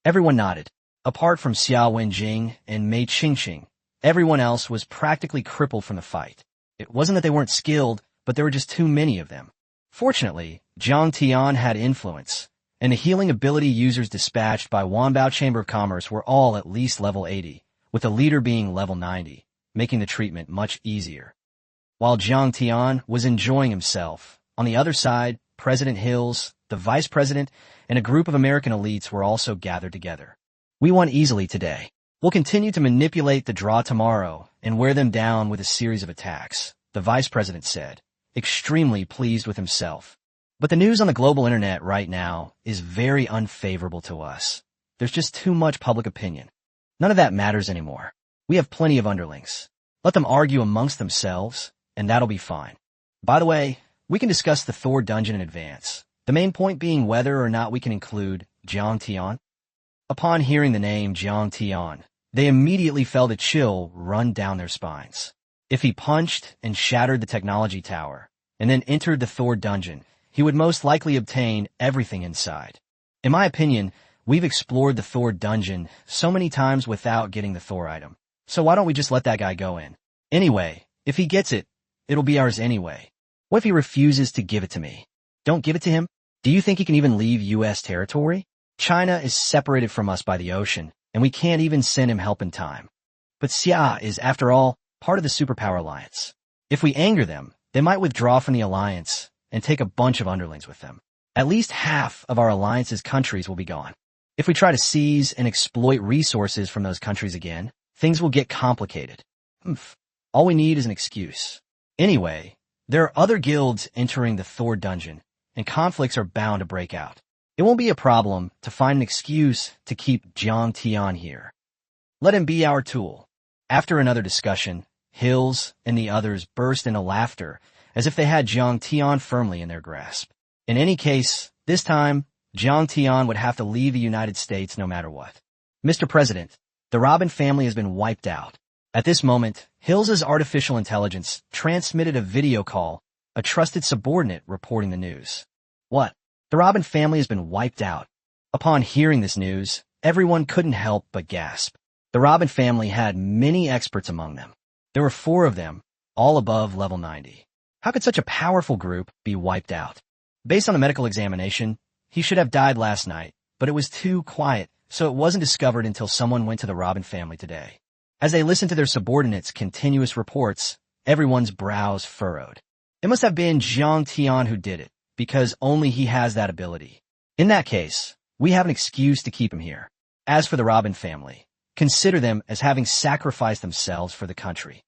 Everyone nodded. Apart from Xia Wenjing and Mei Qingqing, everyone else was practically crippled from the fight. It wasn't that they weren't skilled, but there were just too many of them. Fortunately, Jiang Tian had influence, and the healing ability users dispatched by Wanbao Chamber of Commerce were all at least level 80, with the leader being level 90. Making the treatment much easier. While Jiang Tian was enjoying himself, on the other side, President Hills, the Vice President, and a group of American elites were also gathered together. We won easily today. We'll continue to manipulate the draw tomorrow and wear them down with a series of attacks, the Vice President said, extremely pleased with himself. But the news on the global internet right now is very unfavorable to us. There's just too much public opinion. None of that matters anymore. We have plenty of underlings. Let them argue amongst themselves, and that'll be fine. By the way, we can discuss the Thor dungeon in advance, the main point being whether or not we can include Jiang Tian. Upon hearing the name Jiang Tian, they immediately felt a chill run down their spines. If he punched and shattered the technology tower, and then entered the Thor dungeon, he would most likely obtain everything inside. In my opinion, we've explored the Thor dungeon so many times without getting the Thor item. So why don't we just let that guy go in? Anyway, if he gets it, it'll be ours anyway. What if he refuses to give it to me? Don't give it to him? Do you think he can even leave U.S. territory? China is separated from us by the ocean, and we can't even send him help in time. But Xia is, after all, part of the superpower alliance. If we anger them, they might withdraw from the alliance and take a bunch of underlings with them. At least half of our alliance's countries will be gone. If we try to seize and exploit resources from those countries again, things will get complicated. All we need is an excuse. Anyway, there are other guilds entering the Thor dungeon, and conflicts are bound to break out. It won't be a problem to find an excuse to keep Jiang Tian here. Let him be our tool. After another discussion, Hills and the others burst into laughter as if they had Jiang Tian firmly in their grasp. In any case, this time, Jiang Tian would have to leave the United States no matter what. Mr. President, the Robin family has been wiped out. At this moment, Hills's artificial intelligence transmitted a video call, a trusted subordinate reporting the news. What? The Robin family has been wiped out. Upon hearing this news, everyone couldn't help but gasp. The Robin family had many experts among them. There were 4 of them, all above level 90. How could such a powerful group be wiped out? Based on a medical examination, he should have died last night, but it was too quiet, so it wasn't discovered until someone went to the Robin family today. As they listened to their subordinates' continuous reports, everyone's brows furrowed. It must have been Jiang Tian who did it, because only he has that ability. In that case, we have an excuse to keep him here. As for the Robin family, consider them as having sacrificed themselves for the country.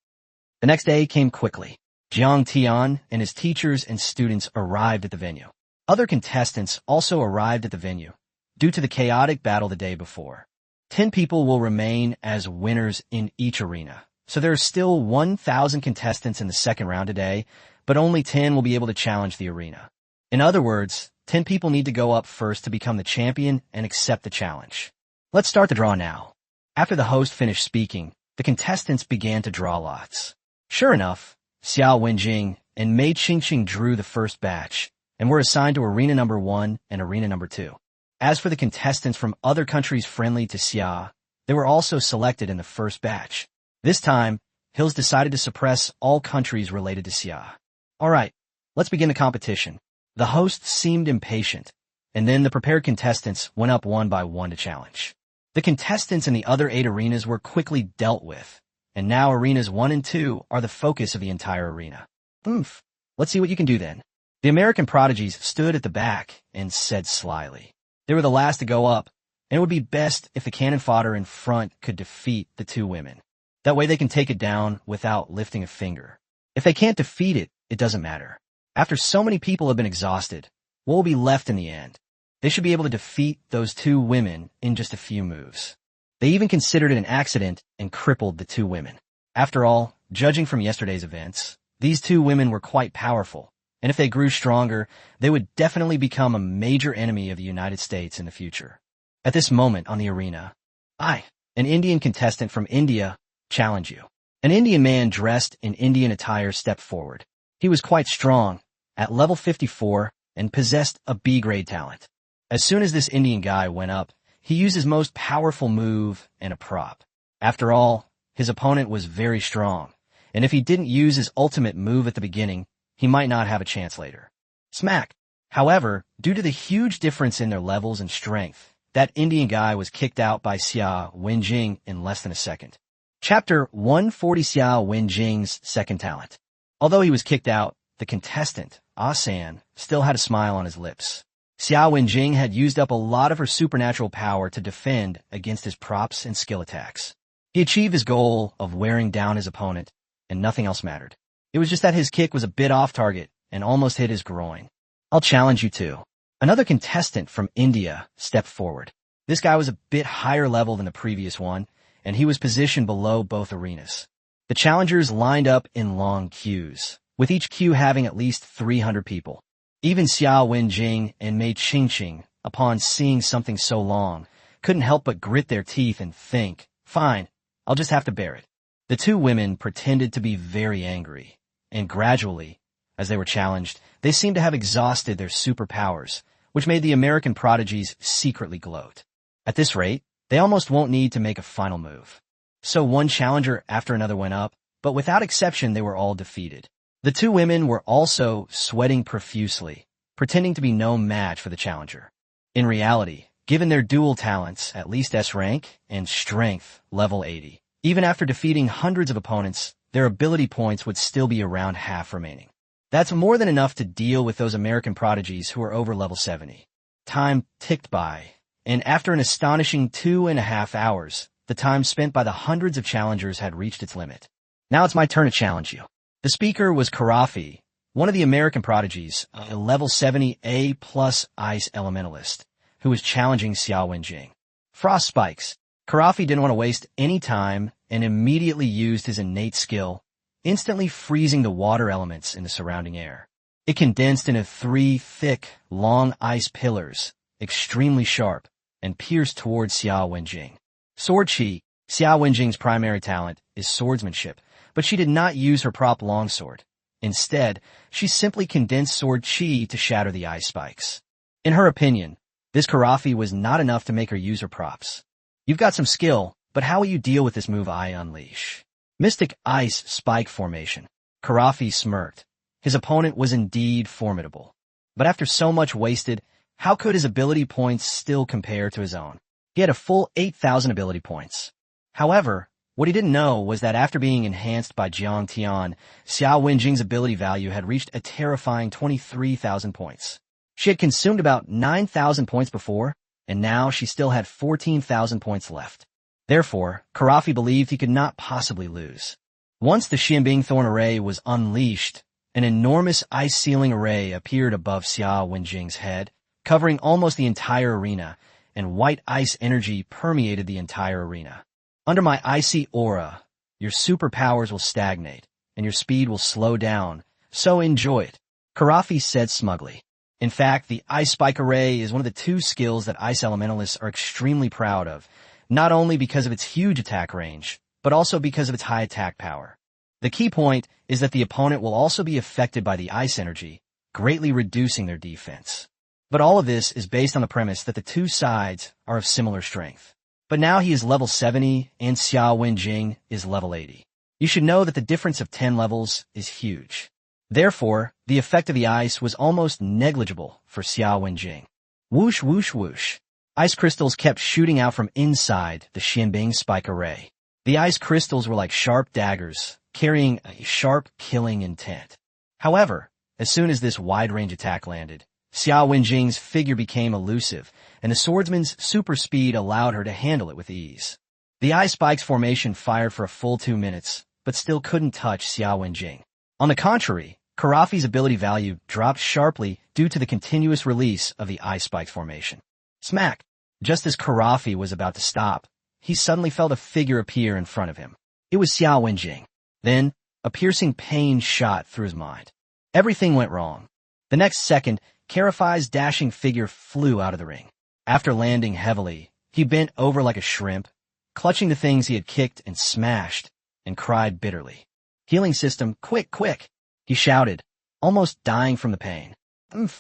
The next day came quickly. Jiang Tian and his teachers and students arrived at the venue. Other contestants also arrived at the venue. Due to the chaotic battle the day before, 10 people will remain as winners in each arena. So there are still 1,000 contestants in the second round today, but only 10 will be able to challenge the arena. In other words, 10 people need to go up first to become the champion and accept the challenge. Let's start the draw now. After the host finished speaking, the contestants began to draw lots. Sure enough, Xiao Wenjing and Mei Qingqing drew the first batch and were assigned to arena number 1 and arena number 2. As for the contestants from other countries friendly to Xia, they were also selected in the first batch. This time, Hills decided to suppress all countries related to Xia. Alright, let's begin the competition. The host seemed impatient, and then the prepared contestants went up one by one to challenge. The contestants in the other 8 arenas were quickly dealt with, and now arenas 1 and 2 are the focus of the entire arena. Let's see what you can do then. The American prodigies stood at the back and said slyly. They were the last to go up, and it would be best if the cannon fodder in front could defeat the 2 women. That way they can take it down without lifting a finger. If they can't defeat it, it doesn't matter. After so many people have been exhausted, what will be left in the end? They should be able to defeat those 2 women in just a few moves. They even considered it an accident and crippled the 2 women. After all, judging from yesterday's events, these 2 women were quite powerful, and if they grew stronger, they would definitely become a major enemy of the United States in the future. At this moment on the arena, an Indian contestant from India, challenge you. An Indian man dressed in Indian attire stepped forward. He was quite strong, at level 54, and possessed a B-grade talent. As soon as this Indian guy went up, he used his most powerful move and a prop. After all, his opponent was very strong, and if he didn't use his ultimate move at the beginning, he might not have a chance later. Smack! However, due to the huge difference in their levels and strength, that Indian guy was kicked out by Xiao Wenjing in less than a second. Chapter 140 Xiao Wenjing's second talent. Although he was kicked out, the contestant, San, still had a smile on his lips. Xiao Wenjing had used up a lot of her supernatural power to defend against his props and skill attacks. He achieved his goal of wearing down his opponent, and nothing else mattered. It was just that his kick was a bit off target and almost hit his groin. I'll challenge you too. Another contestant from India stepped forward. This guy was a bit higher level than the previous one, and he was positioned below both arenas. The challengers lined up in long queues, with each queue having at least 300 people. Even Xiao Wenjing and Mei Qingqing, upon seeing something so long, couldn't help but grit their teeth and think, fine, I'll just have to bear it. The 2 women pretended to be very angry, and gradually, as they were challenged, they seemed to have exhausted their superpowers, which made the American prodigies secretly gloat. At this rate, they almost won't need to make a final move. So one challenger after another went up, but without exception they were all defeated. The 2 women were also sweating profusely, pretending to be no match for the challenger. In reality, given their dual talents, at least S rank, and strength, level 80, even after defeating hundreds of opponents, their ability points would still be around half remaining. That's more than enough to deal with those American prodigies who are over level 70. Time ticked by, and after an astonishing 2.5 hours, the time spent by the hundreds of challengers had reached its limit. Now it's my turn to challenge you. The speaker was Karafi, one of the American prodigies, a level 70 A+ ice elementalist, who was challenging Xiao Wenjing. Frost spikes. Karafi didn't want to waste any time and immediately used his innate skill, instantly freezing the water elements in the surrounding air. It condensed into 3 thick, long ice pillars, extremely sharp, and pierced towards Xiao Wenjing. Sword Chi. Xiao Wenjing's primary talent is swordsmanship, but she did not use her prop longsword. Instead, she simply condensed sword chi to shatter the ice spikes. In her opinion, this Karafi was not enough to make her use her props. You've got some skill, but how will you deal with this move I unleash? Mystic Ice Spike Formation. Karafi smirked. His opponent was indeed formidable. But after so much wasted, how could his ability points still compare to his own? He had a full 8,000 ability points. However, what he didn't know was that after being enhanced by Jiang Tian, Xiao Wenjing's ability value had reached a terrifying 23,000 points. She had consumed about 9,000 points before, and now she still had 14,000 points left. Therefore, Karafi believed he could not possibly lose. Once the Xianbing Thorn Array was unleashed, an enormous ice-sealing array appeared above Xia Wenjing's head, covering almost the entire arena, and white ice energy permeated the entire arena. Under my icy aura, your superpowers will stagnate, and your speed will slow down, so enjoy it, Karafi said smugly. In fact, the Ice Spike Array is one of the two skills that Ice Elementalists are extremely proud of, not only because of its huge attack range, but also because of its high attack power. The key point is that the opponent will also be affected by the ice energy, greatly reducing their defense. But all of this is based on the premise that the two sides are of similar strength. But now he is level 70 and Xia Wenjing is level 80. You should know that the difference of 10 levels is huge. Therefore, the effect of the ice was almost negligible for Xia Wenjing. Whoosh, whoosh, whoosh. Ice crystals kept shooting out from inside the Xianbing Spike Array. The ice crystals were like sharp daggers, carrying a sharp, killing intent. However, as soon as this wide-range attack landed, Xia Wenjing's figure became elusive, and the swordsman's super speed allowed her to handle it with ease. The ice spike's formation fired for a full 2 minutes, but still couldn't touch Xia Wenjing. On the contrary, Karafi's ability value dropped sharply due to the continuous release of the ice spike's formation. Smack! Just as Karafi was about to stop, he suddenly felt a figure appear in front of him. It was Xia Wenjing. Then, a piercing pain shot through his mind. Everything went wrong. The next second, Karafi's dashing figure flew out of the ring. After landing heavily, he bent over like a shrimp, clutching the things he had kicked and smashed, and cried bitterly. Healing system, quick, quick! He shouted, almost dying from the pain.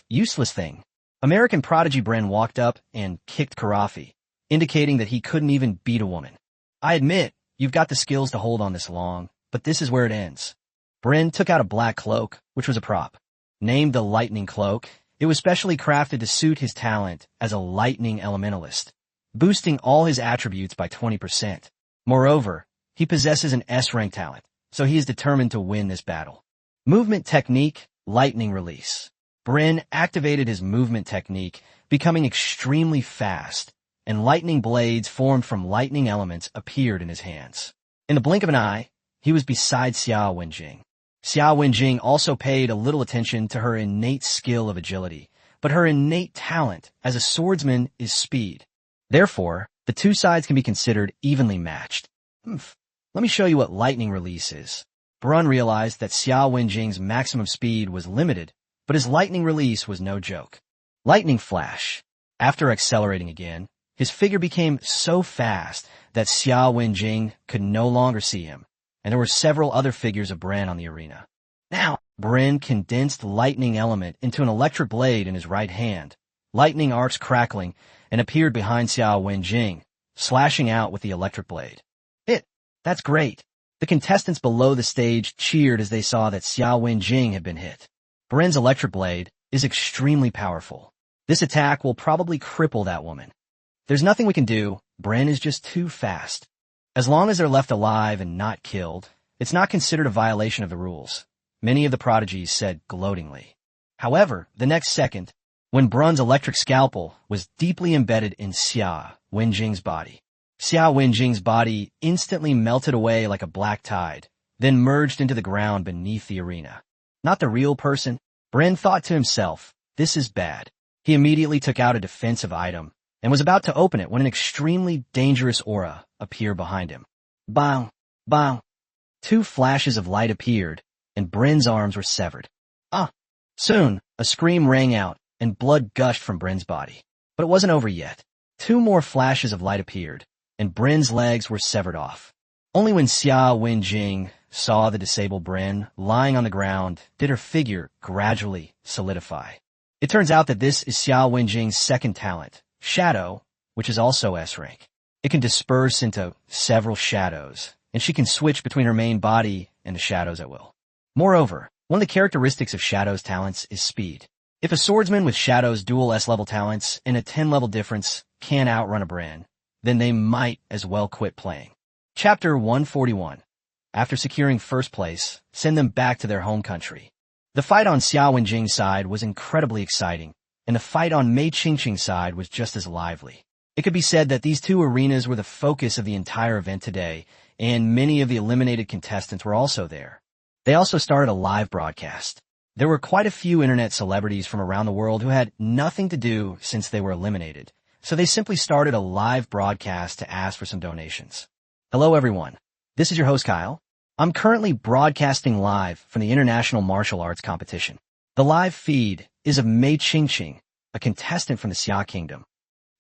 Useless thing. American prodigy Bren walked up and kicked Karafi, indicating that he couldn't even beat a woman. I admit, you've got the skills to hold on this long, but this is where it ends. Bren took out a black cloak, which was a prop. Named the Lightning Cloak, it was specially crafted to suit his talent as a lightning elementalist, boosting all his attributes by 20%. Moreover, he possesses an S-rank talent, so he is determined to win this battle. Movement technique, lightning release. Bren activated his movement technique, becoming extremely fast, and lightning blades formed from lightning elements appeared in his hands. In the blink of an eye, he was beside Xia Wenjing. Xia Wenjing also paid a little attention to her innate skill of agility, but her innate talent as a swordsman is speed. Therefore, the two sides can be considered evenly matched. Let me show you what lightning release is. Brun realized that Xia Wenjing's maximum speed was limited, but his lightning release was no joke. Lightning flash. After accelerating again, his figure became so fast that Xia Wenjing could no longer see him, and there were several other figures of Bren on the arena. Now, Bren condensed lightning element into an electric blade in his right hand, lightning arcs crackling, and appeared behind Xia Wenjing, slashing out with the electric blade. That's great. The contestants below the stage cheered as they saw that Xia Wenjing had been hit. Bren's electric blade is extremely powerful. This attack will probably cripple that woman. There's nothing we can do. Bren is just too fast. As long as they're left alive and not killed, it's not considered a violation of the rules, many of the prodigies said gloatingly. However, the next second, when Brun's electric scalpel was deeply embedded in Xia Wenjing's body, Xia Wenjing's body instantly melted away like a black tide, then merged into the ground beneath the arena. Not the real person, Bren thought to himself, this is bad. He immediately took out a defensive item and was about to open it when an extremely dangerous aura appeared behind him. Bang! Bang! 2 flashes of light appeared, and Bren's arms were severed. Soon, a scream rang out, and blood gushed from Bren's body. But it wasn't over yet. 2 more flashes of light appeared, and Bren's legs were severed off. Only when Xia Wenjing saw the disabled Bren lying on the ground did her figure gradually solidify. It turns out that this is Xia Wenjing's second talent, Shadow, which is also S-rank. It can disperse into several shadows, and she can switch between her main body and the shadows at will. Moreover, one of the characteristics of Shadow's talents is speed. If a swordsman with Shadow's dual S-level talents and a 10-level difference can outrun a Bren, then they might as well quit playing. Chapter 141. After securing first place, send them back to their home country. The fight on Xia Wenjing's side was incredibly exciting, and the fight on Mei Qingqing's side was just as lively. It could be said that these two arenas were the focus of the entire event today, and many of the eliminated contestants were also there. They also started a live broadcast. There were quite a few internet celebrities from around the world who had nothing to do since they were eliminated, so they simply started a live broadcast to ask for some donations. Hello everyone, this is your host Kyle. I'm currently broadcasting live from the International Martial Arts Competition. The live feed is of Mei Qingqing, a contestant from the Xia Kingdom.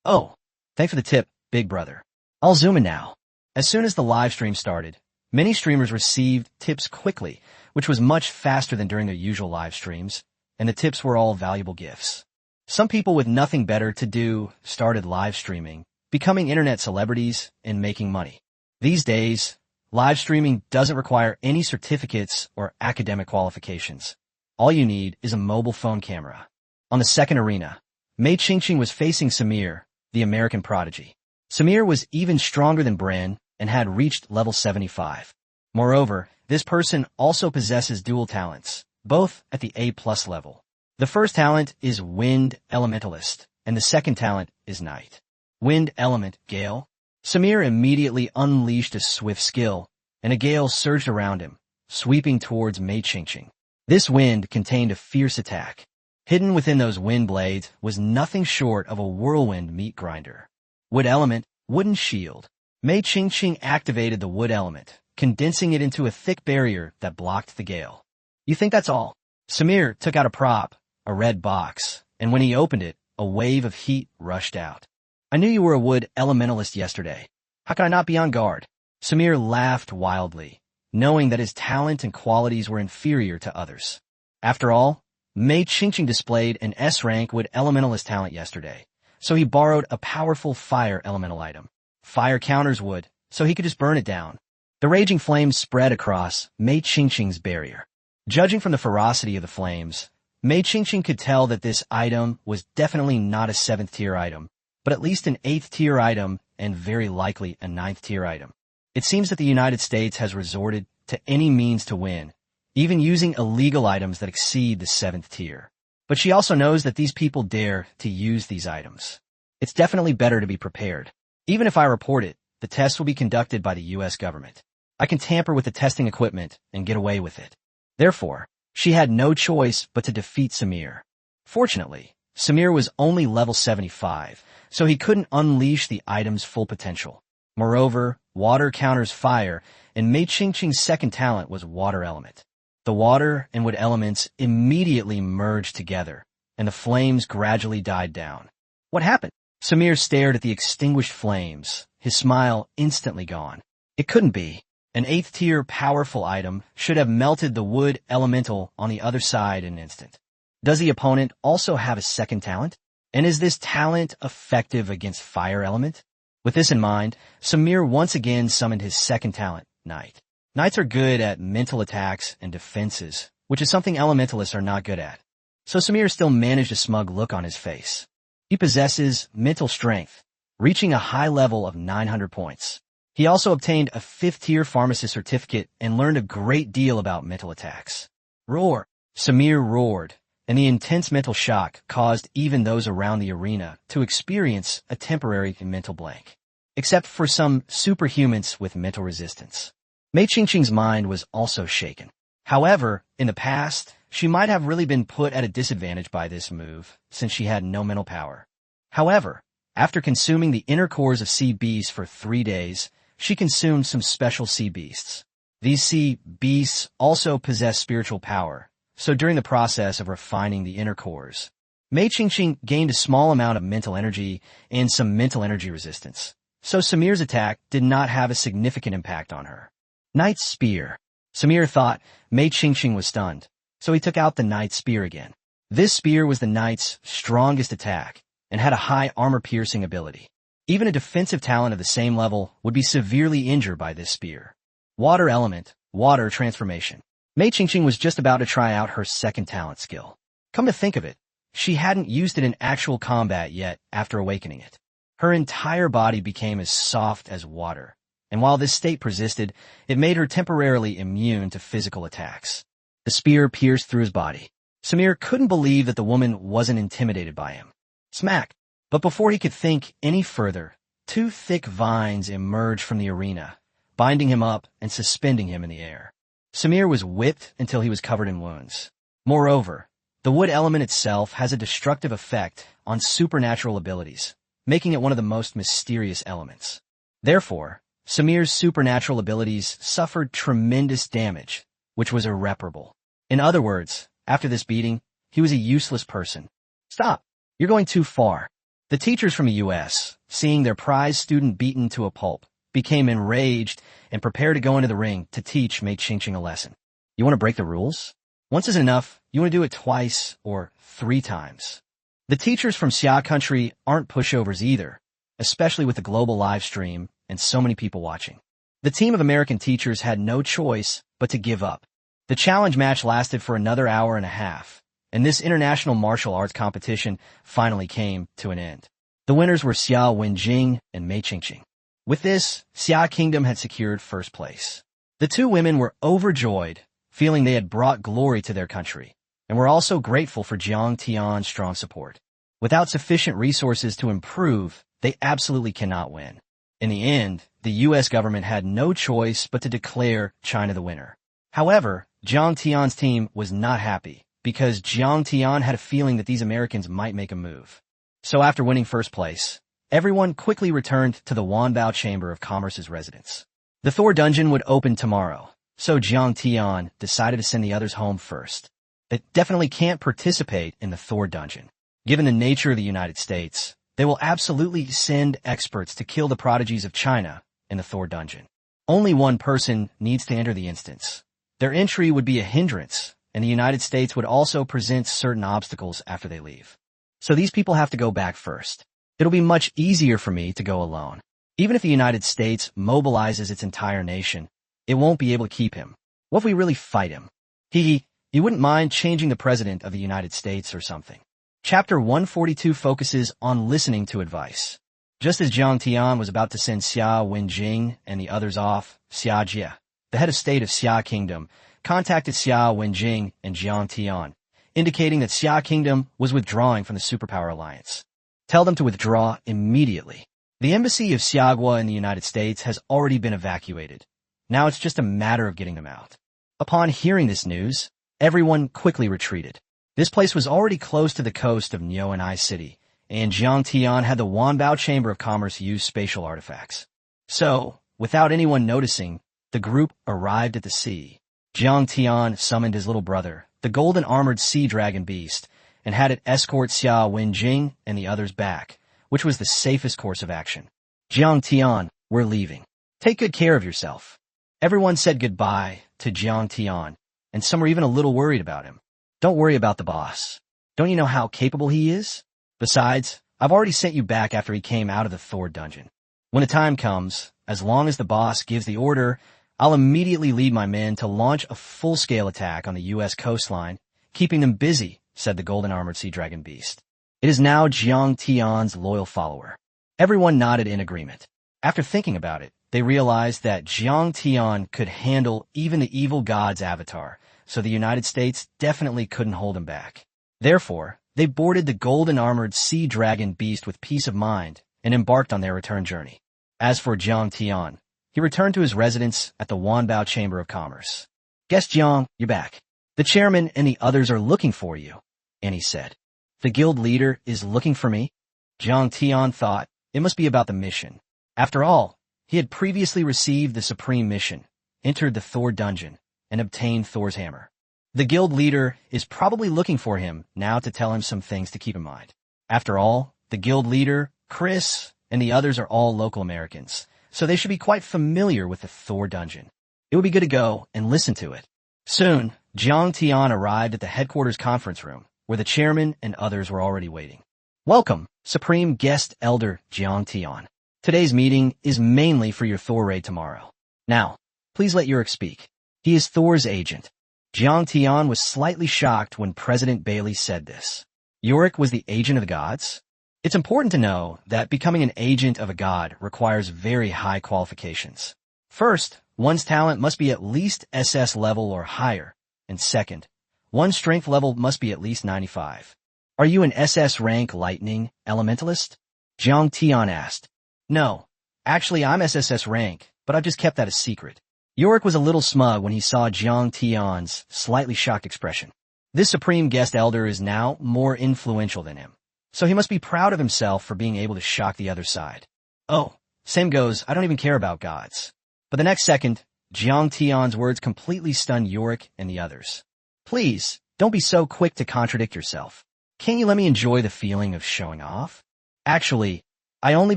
Oh, thanks for the tip, big brother. I'll zoom in now. As soon as the live stream started, many streamers received tips quickly, which was much faster than during their usual live streams, and the tips were all valuable gifts. Some people with nothing better to do started live streaming, becoming internet celebrities, and making money. These days, live streaming doesn't require any certificates or academic qualifications. All you need is a mobile phone camera. On the second arena, Mei Qingqing was facing Samir, the American prodigy. Samir was even stronger than Bren and had reached level 75. Moreover, this person also possesses dual talents, both at the A+ level. The first talent is Wind Elementalist, and the second talent is Night. Wind Element, Gale. Samir immediately unleashed a swift skill, and a gale surged around him, sweeping towards Mei Qingqing. This wind contained a fierce attack. Hidden within those wind blades was nothing short of a whirlwind meat grinder. Wood Element, Wooden Shield. Mei Qingqing activated the Wood Element, condensing it into a thick barrier that blocked the gale. You think that's all? Samir took out a prop, a red box, and when he opened it, a wave of heat rushed out. I knew you were a Wood Elementalist yesterday. How could I not be on guard? Samir laughed wildly, knowing that his talent and qualities were inferior to others. After all, Mei Qingqing displayed an S-rank Wood Elementalist talent yesterday, so he borrowed a powerful Fire Elemental item. Fire counters wood, so he could just burn it down. The raging flames spread across Mei Qingqing's barrier. Judging from the ferocity of the flames, Mei Qingqing could tell that this item was definitely not a 7th tier item, but at least an 8th tier item and very likely a 9th tier item. It seems that the United States has resorted to any means to win, even using illegal items that exceed the 7th tier. But she also knows that these people dare to use these items. It's definitely better to be prepared. Even if I report it, the test will be conducted by the U.S. government. I can tamper with the testing equipment and get away with it. Therefore, she had no choice but to defeat Samir. Fortunately, Samir was only level 75, so he couldn't unleash the item's full potential. Moreover, water counters fire, and Mei Qingqing's second talent was Water Element. The water and wood elements immediately merged together, and the flames gradually died down. What happened? Samir stared at the extinguished flames, his smile instantly gone. It couldn't be. An 8th tier powerful item should have melted the wood elemental on the other side in an instant. Does the opponent also have a second talent? And is this talent effective against Fire Element? With this in mind, Samir once again summoned his second talent, Night. Knights are good at mental attacks and defenses, which is something elementalists are not good at. So Samir still managed a smug look on his face. He possesses mental strength, reaching a high level of 900 points. He also obtained a 5th tier pharmacist certificate and learned a great deal about mental attacks. Roar! Samir roared, and the intense mental shock caused even those around the arena to experience a temporary mental blank. Except for some superhumans with mental resistance. Mei Qingqing's mind was also shaken. However, in the past, she might have really been put at a disadvantage by this move, since she had no mental power. However, after consuming the inner cores of sea beasts for 3 days, she consumed some special sea beasts. These sea beasts also possess spiritual power, so during the process of refining the inner cores, Mei Qingqing gained a small amount of mental energy and some mental energy resistance, so Samir's attack did not have a significant impact on her. Knight's Spear. Samir thought Mei Qingqing was stunned, so he took out the Knight's Spear again. This spear was the Knight's strongest attack and had a high armor-piercing ability. Even a defensive talent of the same level would be severely injured by this spear. Water Element, Water Transformation. Mei Qingqing was just about to try out her second talent skill. Come to think of it, she hadn't used it in actual combat yet after awakening it. Her entire body became as soft as water, and while this state persisted, it made her temporarily immune to physical attacks. The spear pierced through his body. Samir couldn't believe that the woman wasn't intimidated by him. Smack! But before he could think any further, two thick vines emerged from the arena, binding him up and suspending him in the air. Samir was whipped until he was covered in wounds. Moreover, the wood element itself has a destructive effect on supernatural abilities, making it one of the most mysterious elements. Therefore, Samir's supernatural abilities suffered tremendous damage, which was irreparable. In other words, after this beating, he was a useless person. Stop! You're going too far. The teachers from the U.S., seeing their prize student beaten to a pulp, became enraged and prepared to go into the ring to teach Mei Qingqing a lesson. You want to break the rules? Once is enough. You want to do it twice or 3 times. The teachers from Xia country aren't pushovers either, especially with the global live stream and so many people watching. The team of American teachers had no choice but to give up. The challenge match lasted for another hour and a half, and this international martial arts competition finally came to an end. The winners were Xia Wenjing and Mei Qingqing. With this, Xia Kingdom had secured first place. The two women were overjoyed, feeling they had brought glory to their country, and were also grateful for Jiang Tian's strong support. Without sufficient resources to improve, they absolutely cannot win. In the end, the U.S. government had no choice but to declare China the winner. However, Jiang Tian's team was not happy, because Jiang Tian had a feeling that these Americans might make a move. So after winning first place, everyone quickly returned to the Wanbao Chamber of Commerce's residence. The Thor dungeon would open tomorrow, so Jiang Tian decided to send the others home first. They definitely can't participate in the Thor dungeon. Given the nature of the United States, they will absolutely send experts to kill the prodigies of China in the Thor dungeon. Only one person needs to enter the instance. Their entry would be a hindrance, and the United States would also present certain obstacles after they leave. So these people have to go back first. It'll be much easier for me to go alone. Even if the United States mobilizes its entire nation, it won't be able to keep him. What if we really fight him? He wouldn't mind changing the president of the United States or something. Chapter 142 focuses on listening to advice. Just as Jiang Tian was about to send Xia Wenjing and the others off, Xia Jie, the head of state of Xia Kingdom, contacted Xia Wenjing and Jiang Tian, indicating that Xia Kingdom was withdrawing from the superpower alliance. Tell them to withdraw immediately. The embassy of Xiagua in the United States has already been evacuated. Now it's just a matter of getting them out. Upon hearing this news, everyone quickly retreated. This place was already close to the coast of Niuanai City, and Jiang Tian had the Wanbao Chamber of Commerce use spatial artifacts. So, without anyone noticing, the group arrived at the sea. Jiang Tian summoned his little brother, the golden armored sea dragon beast, and had it escort Xia Wenjing and the others back, which was the safest course of action. Jiang Tian, we're leaving. Take good care of yourself. Everyone said goodbye to Jiang Tian, and some were even a little worried about him. Don't worry about the boss. Don't you know how capable he is? Besides, I've already sent you back after he came out of the Thor dungeon. When the time comes, as long as the boss gives the order, I'll immediately lead my men to launch a full-scale attack on the U.S. coastline, keeping them busy, said the golden armored sea dragon beast. It is now Jiang Tian's loyal follower. Everyone nodded in agreement. After thinking about it, they realized that Jiang Tian could handle even the evil god's avatar, so the United States definitely couldn't hold him back. Therefore, they boarded the golden armored sea dragon beast with peace of mind and embarked on their return journey. As for Jiang Tian, he returned to his residence at the Wanbao Chamber of Commerce. Guest Jiang, you're back. The chairman and the others are looking for you, Annie said. The guild leader is looking for me? Jiang Tian thought it must be about the mission. After all, he had previously received the supreme mission, entered the Thor dungeon, and obtained Thor's hammer. The guild leader is probably looking for him now to tell him some things to keep in mind. After all, the guild leader, Chris, and the others are all local Americans, so they should be quite familiar with the Thor dungeon. It would be good to go and listen to it. Soon, Jiang Tian arrived at the headquarters conference room, where the chairman and others were already waiting. Welcome, Supreme Guest Elder Jiang Tian. Today's meeting is mainly for your Thor raid tomorrow. Now, please let Yurik speak. He is Thor's agent. Jiang Tian was slightly shocked when President Bailey said this. Yurik was the agent of the gods? It's important to know that becoming an agent of a god requires very high qualifications. First, one's talent must be at least SS level or higher, and second, one's strength level must be at least 95. Are you an SS rank lightning elementalist? Jiang Tian asked. No. Actually, I'm SSS rank, but I've just kept that a secret. Yorick was a little smug when he saw Jiang Tian's slightly shocked expression. This supreme guest elder is now more influential than him, so he must be proud of himself for being able to shock the other side. Oh, same goes, I don't even care about gods. But the next second, Jiang Tian's words completely stunned Yorick and the others. Please, don't be so quick to contradict yourself. Can't you let me enjoy the feeling of showing off? Actually, I only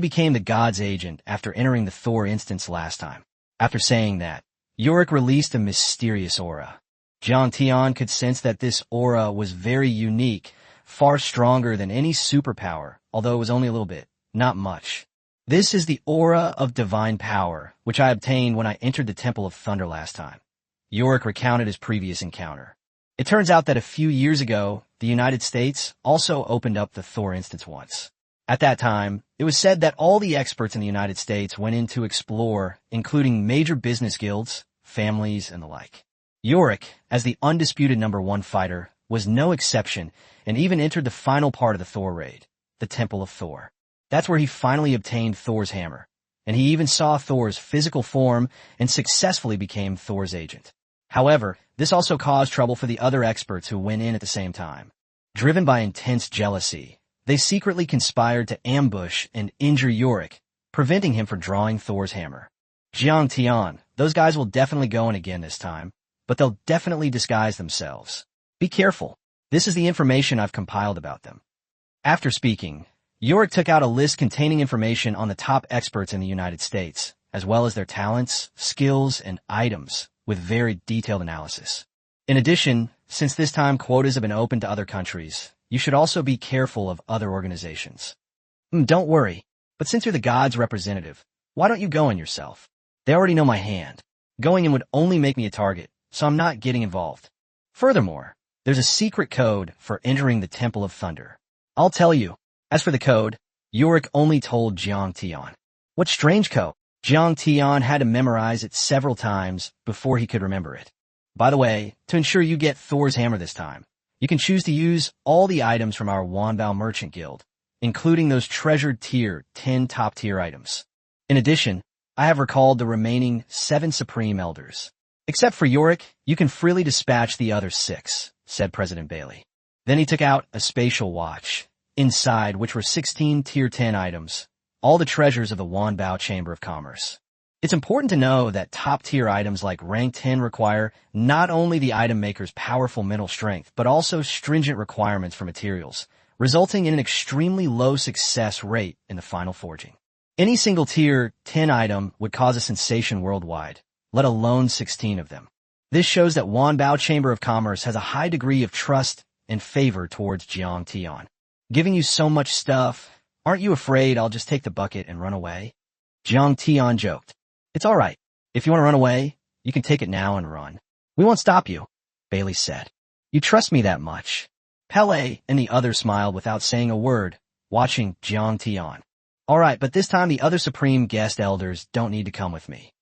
became the god's agent after entering the Thor instance last time. After saying that, Yorick released a mysterious aura. Jiang Tian could sense that this aura was very unique, far stronger than any superpower, although it was only a little bit, not much. This is the aura of divine power, which I obtained when I entered the Temple of Thunder last time. Yorick recounted his previous encounter. It turns out that a few years ago, the United States also opened up the Thor instance once. At that time, it was said that all the experts in the United States went in to explore, including major business guilds, families, and the like. Yorick, as the undisputed #1 fighter, was no exception and even entered the final part of the Thor raid, the Temple of Thor. That's where he finally obtained Thor's hammer, and he even saw Thor's physical form and successfully became Thor's agent. However, this also caused trouble for the other experts who went in at the same time. Driven by intense jealousy, they secretly conspired to ambush and injure Yorick, preventing him from drawing Thor's hammer. Jiang Tian, those guys will definitely go in again this time, but they'll definitely disguise themselves. Be careful. This is the information I've compiled about them. After speaking, Yorick took out a list containing information on the top experts in the United States, as well as their talents, skills, and items, with very detailed analysis. In addition, since this time quotas have been open to other countries, you should also be careful of other organizations. Don't worry, but since you're the god's representative, why don't you go in yourself? They already know my hand. Going in would only make me a target, so I'm not getting involved. Furthermore, there's a secret code for entering the Temple of Thunder. I'll tell you. As for the code, Yorick only told Jiang Tian. What strange code? Jiang Tian had to memorize it several times before he could remember it. By the way, to ensure you get Thor's hammer this time, you can choose to use all the items from our Wanbao Merchant Guild, including those treasured tier 10 top-tier items. In addition, I have recalled the remaining 7 Supreme Elders. Except for Yorick, you can freely dispatch the other 6, said President Bailey. Then he took out a spatial watch, inside which were 16 tier 10 items, all the treasures of the Wanbao Chamber of Commerce. It's important to know that top-tier items like rank 10 require not only the item maker's powerful mental strength, but also stringent requirements for materials, resulting in an extremely low success rate in the final forging. Any single tier 10 item would cause a sensation worldwide, let alone 16 of them. This shows that Wanbao Chamber of Commerce has a high degree of trust and favor towards Jiang Tian. Giving you so much stuff, aren't you afraid I'll just take the bucket and run away? Jiang Tian joked. It's all right. If you want to run away, you can take it now and run. We won't stop you, Bailey said. You trust me that much. Pele and the others smiled without saying a word, watching Jiang Tian. All right, but this time the other Supreme Guest Elders don't need to come with me.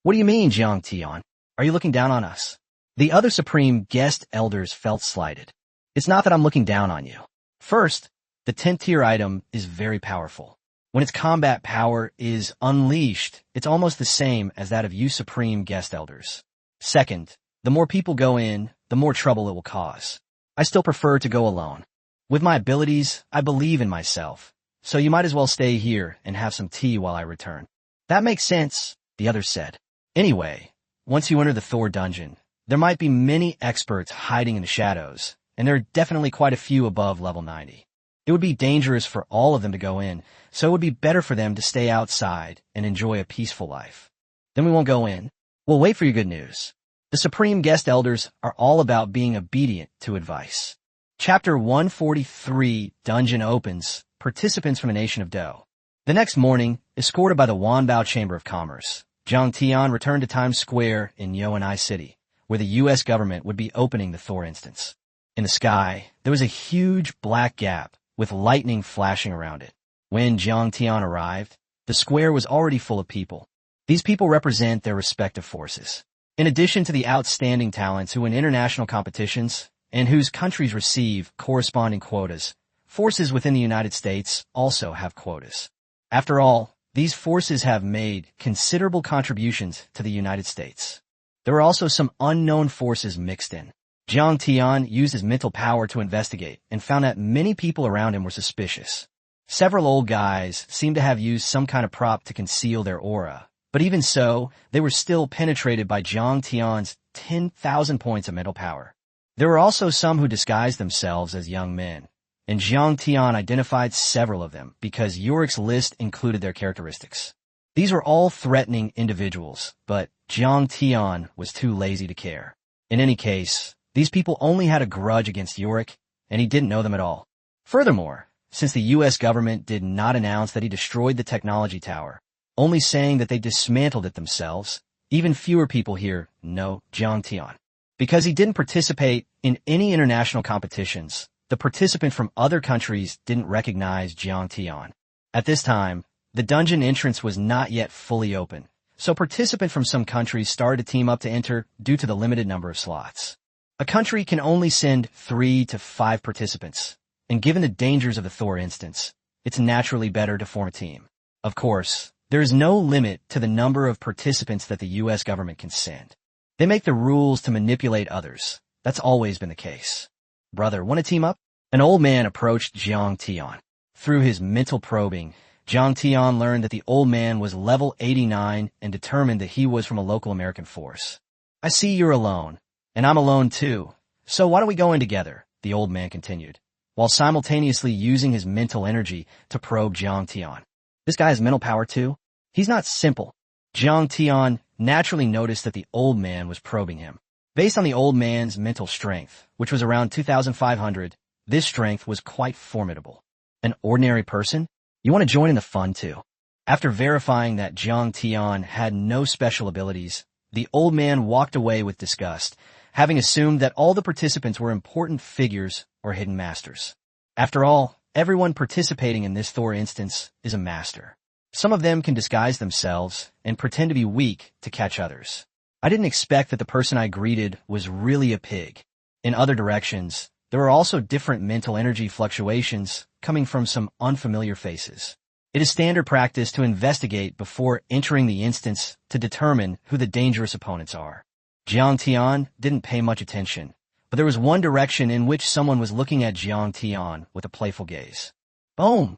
What do you mean, Jiang Tian? Are you looking down on us? The other Supreme Guest Elders felt slighted. It's not that I'm looking down on you. First, the 10th tier item is very powerful. When its combat power is unleashed, it's almost the same as that of you Supreme Guest Elders. Second, the more people go in, the more trouble it will cause. I still prefer to go alone. With my abilities, I believe in myself, so you might as well stay here and have some tea while I return. That makes sense, the others said. Anyway, once you enter the Thor dungeon, there might be many experts hiding in the shadows, and there are definitely quite a few above level 90. It would be dangerous for all of them to go in, so it would be better for them to stay outside and enjoy a peaceful life. Then we won't go in. We'll wait for your good news. The Supreme Guest Elders are all about being obedient to advice. Chapter 143, Dungeon Opens, Participants from a Nation of Dough. The next morning, escorted by the Wanbao Chamber of Commerce, Jiang Tian returned to Times Square in Yoanai City, where the U.S. government would be opening the Thor instance. In the sky, there was a huge black gap, with lightning flashing around it. When Jiang Tian arrived, the square was already full of people. These people represent their respective forces. In addition to the outstanding talents who win international competitions and whose countries receive corresponding quotas, forces within the United States also have quotas. After all, these forces have made considerable contributions to the United States. There were also some unknown forces mixed in. Jiang Tian used his mental power to investigate and found that many people around him were suspicious. Several old guys seemed to have used some kind of prop to conceal their aura, but even so, they were still penetrated by Jiang Tian's 10,000 points of mental power. There were also some who disguised themselves as young men, and Jiang Tian identified several of them because Yorick's list included their characteristics. These were all threatening individuals, but Jiang Tian was too lazy to care. In any case, these people only had a grudge against Yorick, and he didn't know them at all. Furthermore, since the U.S. government did not announce that he destroyed the technology tower, only saying that they dismantled it themselves, even fewer people here know Jiang Tian. Because he didn't participate in any international competitions, the participant from other countries didn't recognize Jiang Tian. At this time, the dungeon entrance was not yet fully open, so participants from some countries started to team up to enter due to the limited number of slots. A country can only send 3 to 5 participants, and given the dangers of the Thor instance, it's naturally better to form a team. Of course, there is no limit to the number of participants that the U.S. government can send. They make the rules to manipulate others. That's always been the case. Brother, want to team up? An old man approached Jiang Tian. Through his mental probing, Jiang Tian learned that the old man was level 89 and determined that he was from a local American force. I see you're alone, and I'm alone too. So why don't we go in together? The old man continued, while simultaneously using his mental energy to probe Jiang Tian. This guy has mental power too? He's not simple. Jiang Tian naturally noticed that the old man was probing him. Based on the old man's mental strength, which was around 2,500, this strength was quite formidable. An ordinary person? You want to join in the fun too? After verifying that Jiang Tian had no special abilities, the old man walked away with disgust, having assumed that all the participants were important figures or hidden masters. After all, everyone participating in this Thor instance is a master. Some of them can disguise themselves and pretend to be weak to catch others. I didn't expect that the person I greeted was really a pig. In other directions, there were also different mental energy fluctuations coming from some unfamiliar faces. It is standard practice to investigate before entering the instance to determine who the dangerous opponents are. Jiang Tian didn't pay much attention, but there was one direction in which someone was looking at Jiang Tian with a playful gaze. Boom!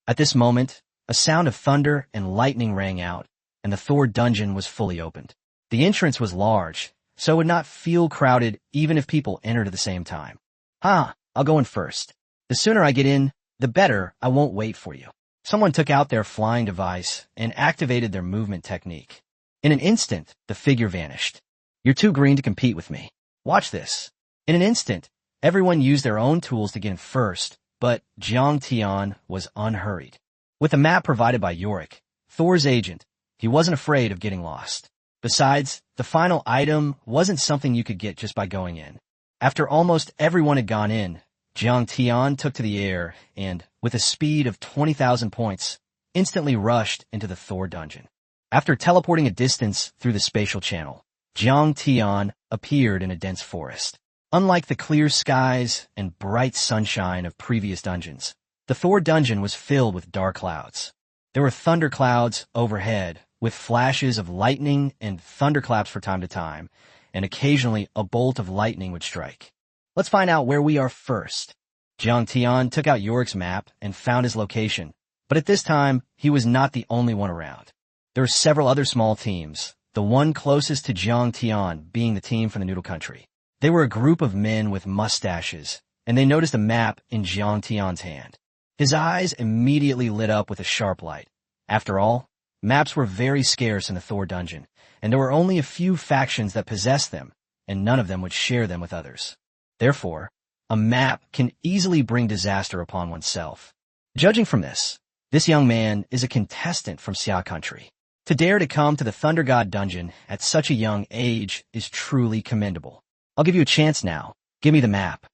At this moment, a sound of thunder and lightning rang out, and the Thor dungeon was fully opened. The entrance was large, so it would not feel crowded even if people entered at the same time. I'll go in first. The sooner I get in, the better. I won't wait for you. Someone took out their flying device and activated their movement technique. In an instant, the figure vanished. You're too green to compete with me. Watch this. In an instant, everyone used their own tools to get in first, but Jiang Tian was unhurried. With the map provided by Yorick, Thor's agent, he wasn't afraid of getting lost. Besides, the final item wasn't something you could get just by going in. After almost everyone had gone in, Jiang Tian took to the air and, with a speed of 20,000 points, instantly rushed into the Thor dungeon. After teleporting a distance through the spatial channel, Jiang Tian appeared in a dense forest. Unlike the clear skies and bright sunshine of previous dungeons, the Thor dungeon was filled with dark clouds. There were thunder clouds overhead, with flashes of lightning and thunderclaps from time to time, and occasionally a bolt of lightning would strike. Let's find out where we are first. Jiang Tian took out Yorick's map and found his location, but at this time, he was not the only one around. There were several other small teams, the one closest to Jiang Tian being the team from the Noodle Country. They were a group of men with mustaches, and they noticed a map in Jiang Tian's hand. His eyes immediately lit up with a sharp light. After all, maps were very scarce in the Thor dungeon, and there were only a few factions that possessed them, and none of them would share them with others. Therefore, a map can easily bring disaster upon oneself. Judging from this young man is a contestant from Xia Country. To dare to come to the Thunder God dungeon at such a young age is truly commendable. I'll give you a chance now. Give me the map.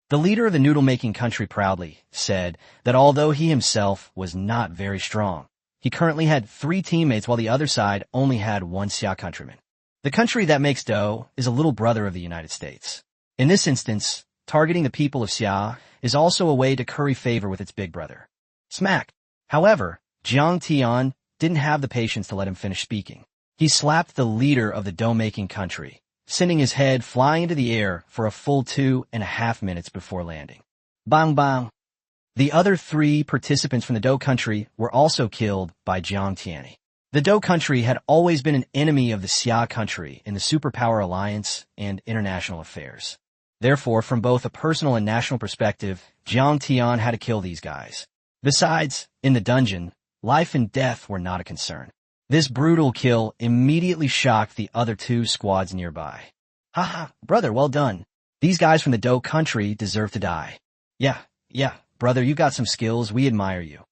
The leader of the noodle-making country proudly said that although he himself was not very strong, he currently had 3 teammates while the other side only had 1 Xia countryman. The country that makes dough is a little brother of the United States. In this instance, targeting the people of Xia is also a way to curry favor with its big brother. Smack. However, Jiang Tian didn't have the patience to let him finish speaking. He slapped the leader of the dough-making country, sending his head flying into the air for a full 2.5 minutes before landing. Bang bang. The other 3 participants from the Dou country were also killed by Jiang Tianyi. The Dou country had always been an enemy of the Xia country in the superpower alliance and international affairs. Therefore, from both a personal and national perspective, Jiang Tian had to kill these guys. Besides, in the dungeon, life and death were not a concern. This brutal kill immediately shocked the other 2 squads nearby. Haha, brother, well done. These guys from the Dou country deserve to die. Yeah, brother, you got some skills, we admire you.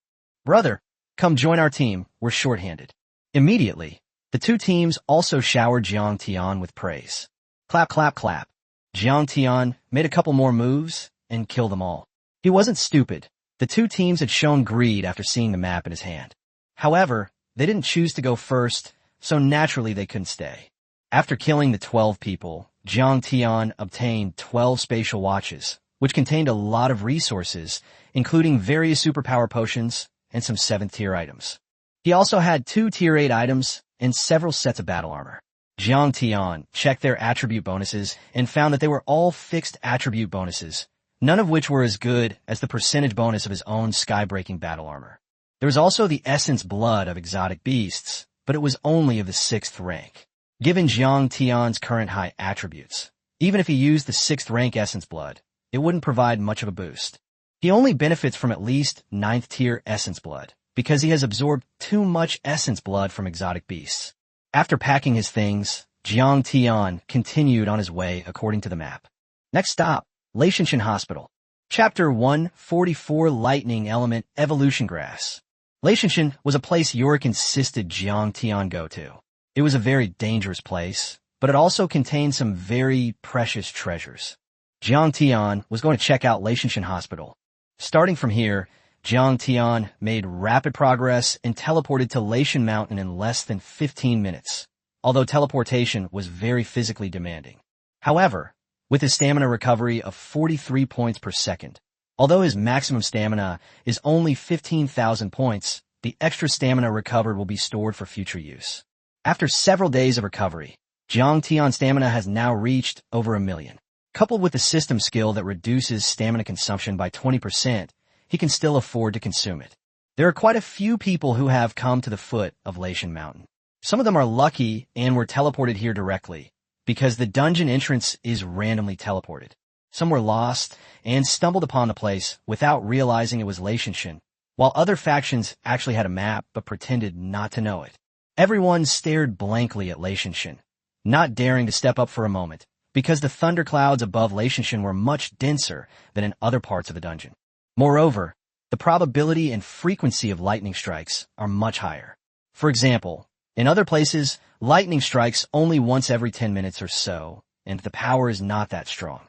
Brother, come join our team, we're shorthanded. Immediately, the 2 teams also showered Jiang Tian with praise. Clap, clap, clap. Jiang Tian made a couple more moves and killed them all. He wasn't stupid. The 2 teams had shown greed after seeing the map in his hand. However, they didn't choose to go first, so naturally they couldn't stay. After killing the 12 people, Jiang Tian obtained 12 spatial watches, which contained a lot of resources, including various superpower potions and some 7th-tier items. He also had 2 Tier 8 items and several sets of battle armor. Jiang Tian checked their attribute bonuses and found that they were all fixed attribute bonuses, none of which were as good as the percentage bonus of his own sky-breaking battle armor. There was also the essence blood of exotic beasts, but it was only of the 6th rank. Given Jiang Tian's current high attributes, even if he used the 6th rank essence blood, it wouldn't provide much of a boost. He only benefits from at least 9th tier essence blood, because he has absorbed too much essence blood from exotic beasts. After packing his things, Jiang Tian continued on his way according to the map. Next stop, Leishanshan Hospital. Chapter 144 Lightning Element Evolution Grass. Leishanshan was a place Yorick insisted Jiang Tian go to. It was a very dangerous place, but it also contained some very precious treasures. Jiang Tian was going to check out Leishanshan Hospital. Starting from here, Jiang Tian made rapid progress and teleported to Leishan Mountain in less than 15 minutes, although teleportation was very physically demanding. However, with his stamina recovery of 43 points per second, although his maximum stamina is only 15,000 points, the extra stamina recovered will be stored for future use. After several days of recovery, Jiang Tian's stamina has now reached over 1 million. Coupled with the system skill that reduces stamina consumption by 20%, he can still afford to consume it. There are quite a few people who have come to the foot of Leishan Mountain. Some of them are lucky and were teleported here directly, because the dungeon entrance is randomly teleported. Some were lost and stumbled upon the place without realizing it was Leishanshan, while other factions actually had a map but pretended not to know it. Everyone stared blankly at Leishanshan, not daring to step up for a moment, because the thunderclouds above Leishanshan were much denser than in other parts of the dungeon. Moreover, the probability and frequency of lightning strikes are much higher. For example, in other places, lightning strikes only once every 10 minutes or so, and the power is not that strong.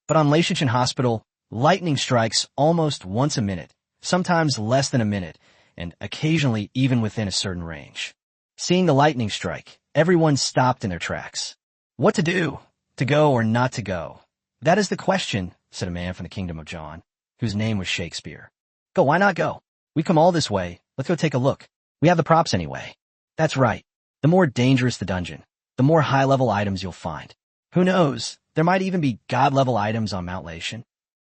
But on Leishanshan Hospital, lightning strikes almost once a minute, sometimes less than a minute, and occasionally even within a certain range. Seeing the lightning strike, everyone stopped in their tracks. What to do? To go or not to go? That is the question, said a man from the Kingdom of John, whose name was Shakespeare. Go, why not go? We've come all this way, let's go take a look. We have the props anyway. That's right. The more dangerous the dungeon, the more high-level items you'll find. Who knows, there might even be god-level items on Mount Leishan.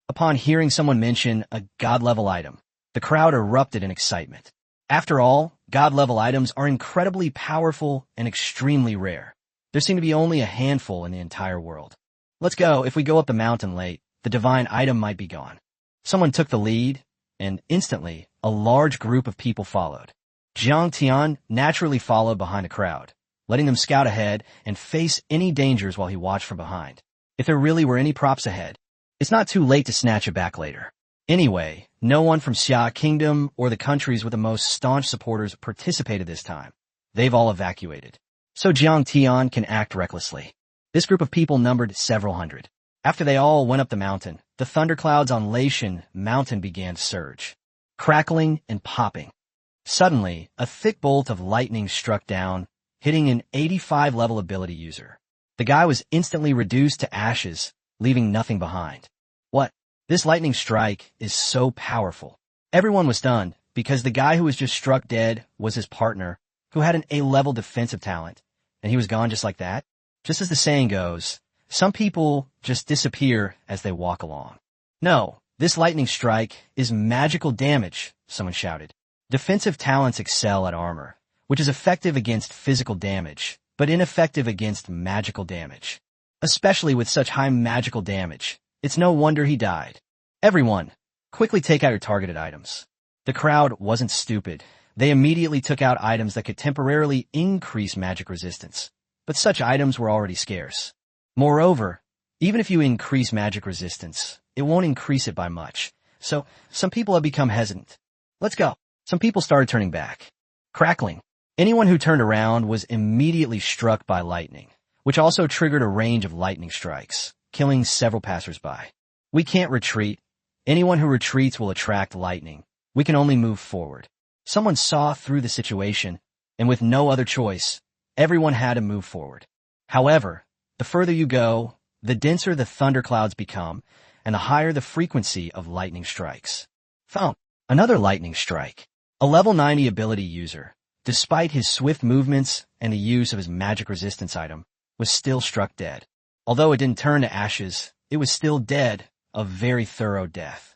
Upon hearing someone mention a god-level item, the crowd erupted in excitement. After all, god-level items are incredibly powerful and extremely rare. There seem to be only a handful in the entire world. Let's go. If we go up the mountain late, the divine item might be gone. Someone took the lead, and instantly, a large group of people followed. Jiang Tian naturally followed behind the crowd, letting them scout ahead and face any dangers while he watched from behind. If there really were any props ahead, it's not too late to snatch it back later. Anyway, no one from Xia Kingdom or the countries with the most staunch supporters participated this time. They've all evacuated. So Jiang Tian can act recklessly. This group of people numbered several hundred. After they all went up the mountain, the thunderclouds on Leishan Mountain began to surge, crackling and popping. Suddenly, a thick bolt of lightning struck down, hitting an 85-level ability user. The guy was instantly reduced to ashes, leaving nothing behind. What? This lightning strike is so powerful. Everyone was stunned because the guy who was just struck dead was his partner, who had an A-level defensive talent, and he was gone just like that. Just as the saying goes, some people just disappear as they walk along. No, this lightning strike is magical damage, someone shouted. Defensive talents excel at armor, which is effective against physical damage, but ineffective against magical damage. Especially with such high magical damage, it's no wonder he died. Everyone, quickly take out your targeted items. The crowd wasn't stupid. They immediately took out items that could temporarily increase magic resistance, but such items were already scarce. Moreover, even if you increase magic resistance, it won't increase it by much, so some people have become hesitant. Let's go. Some people started turning back. Crackling. Anyone who turned around was immediately struck by lightning, which also triggered a range of lightning strikes, killing several passersby. We can't retreat. Anyone who retreats will attract lightning. We can only move forward. Someone saw through the situation, and with no other choice, everyone had to move forward. However, the further you go, the denser the thunderclouds become, and the higher the frequency of lightning strikes. Thump. Another lightning strike. A level 90 ability user, despite his swift movements and the use of his magic resistance item, was still struck dead. Although it didn't turn to ashes, it was still dead, a very thorough death.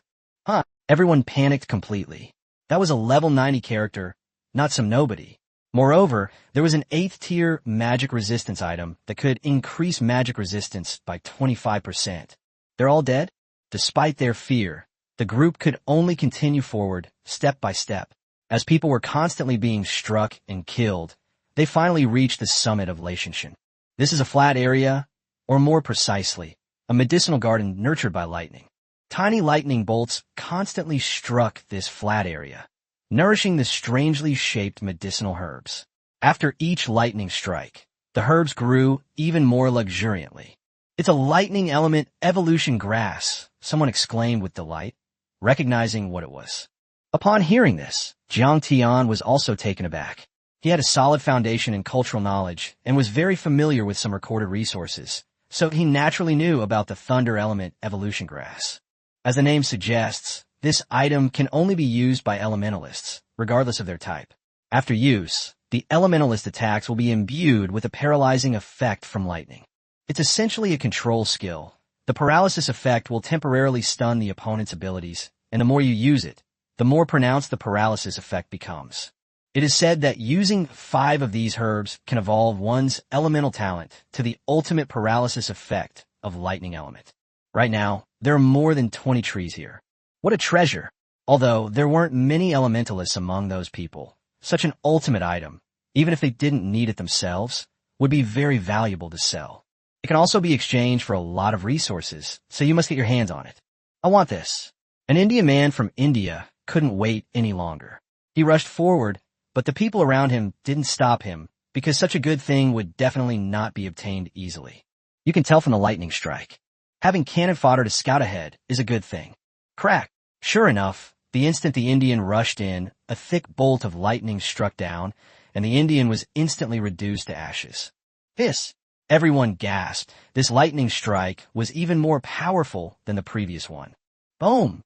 Everyone panicked completely. That was a level 90 character, not some nobody. Moreover, there was an 8th tier magic resistance item that could increase magic resistance by 25%. They're all dead? Despite their fear, the group could only continue forward, step by step. As people were constantly being struck and killed, they finally reached the summit of Latianshan. This is a flat area, or more precisely, a medicinal garden nurtured by lightning. Tiny lightning bolts constantly struck this flat area, nourishing the strangely shaped medicinal herbs. After each lightning strike, the herbs grew even more luxuriantly. It's a lightning element evolution grass, someone exclaimed with delight, recognizing what it was. Upon hearing this, Jiang Tian was also taken aback. He had a solid foundation in cultural knowledge and was very familiar with some recorded resources, so he naturally knew about the thunder element evolution grass. As the name suggests, this item can only be used by elementalists, regardless of their type. After use, the elementalist attacks will be imbued with a paralyzing effect from lightning. It's essentially a control skill. The paralysis effect will temporarily stun the opponent's abilities, and the more you use it, the more pronounced the paralysis effect becomes. It is said that using 5 of these herbs can evolve one's elemental talent to the ultimate paralysis effect of lightning element. Right now, there are more than 20 trees here. What a treasure! Although there weren't many elementalists among those people, such an ultimate item, even if they didn't need it themselves, would be very valuable to sell. It can also be exchanged for a lot of resources, so you must get your hands on it. I want this. An Indian man from India couldn't wait any longer. He rushed forward, but the people around him didn't stop him because such a good thing would definitely not be obtained easily. You can tell from the lightning strike. Having cannon fodder to scout ahead is a good thing. Crack! Sure enough, the instant the Indian rushed in, a thick bolt of lightning struck down, and the Indian was instantly reduced to ashes. Hiss! Everyone gasped. This lightning strike was even more powerful than the previous one. Boom!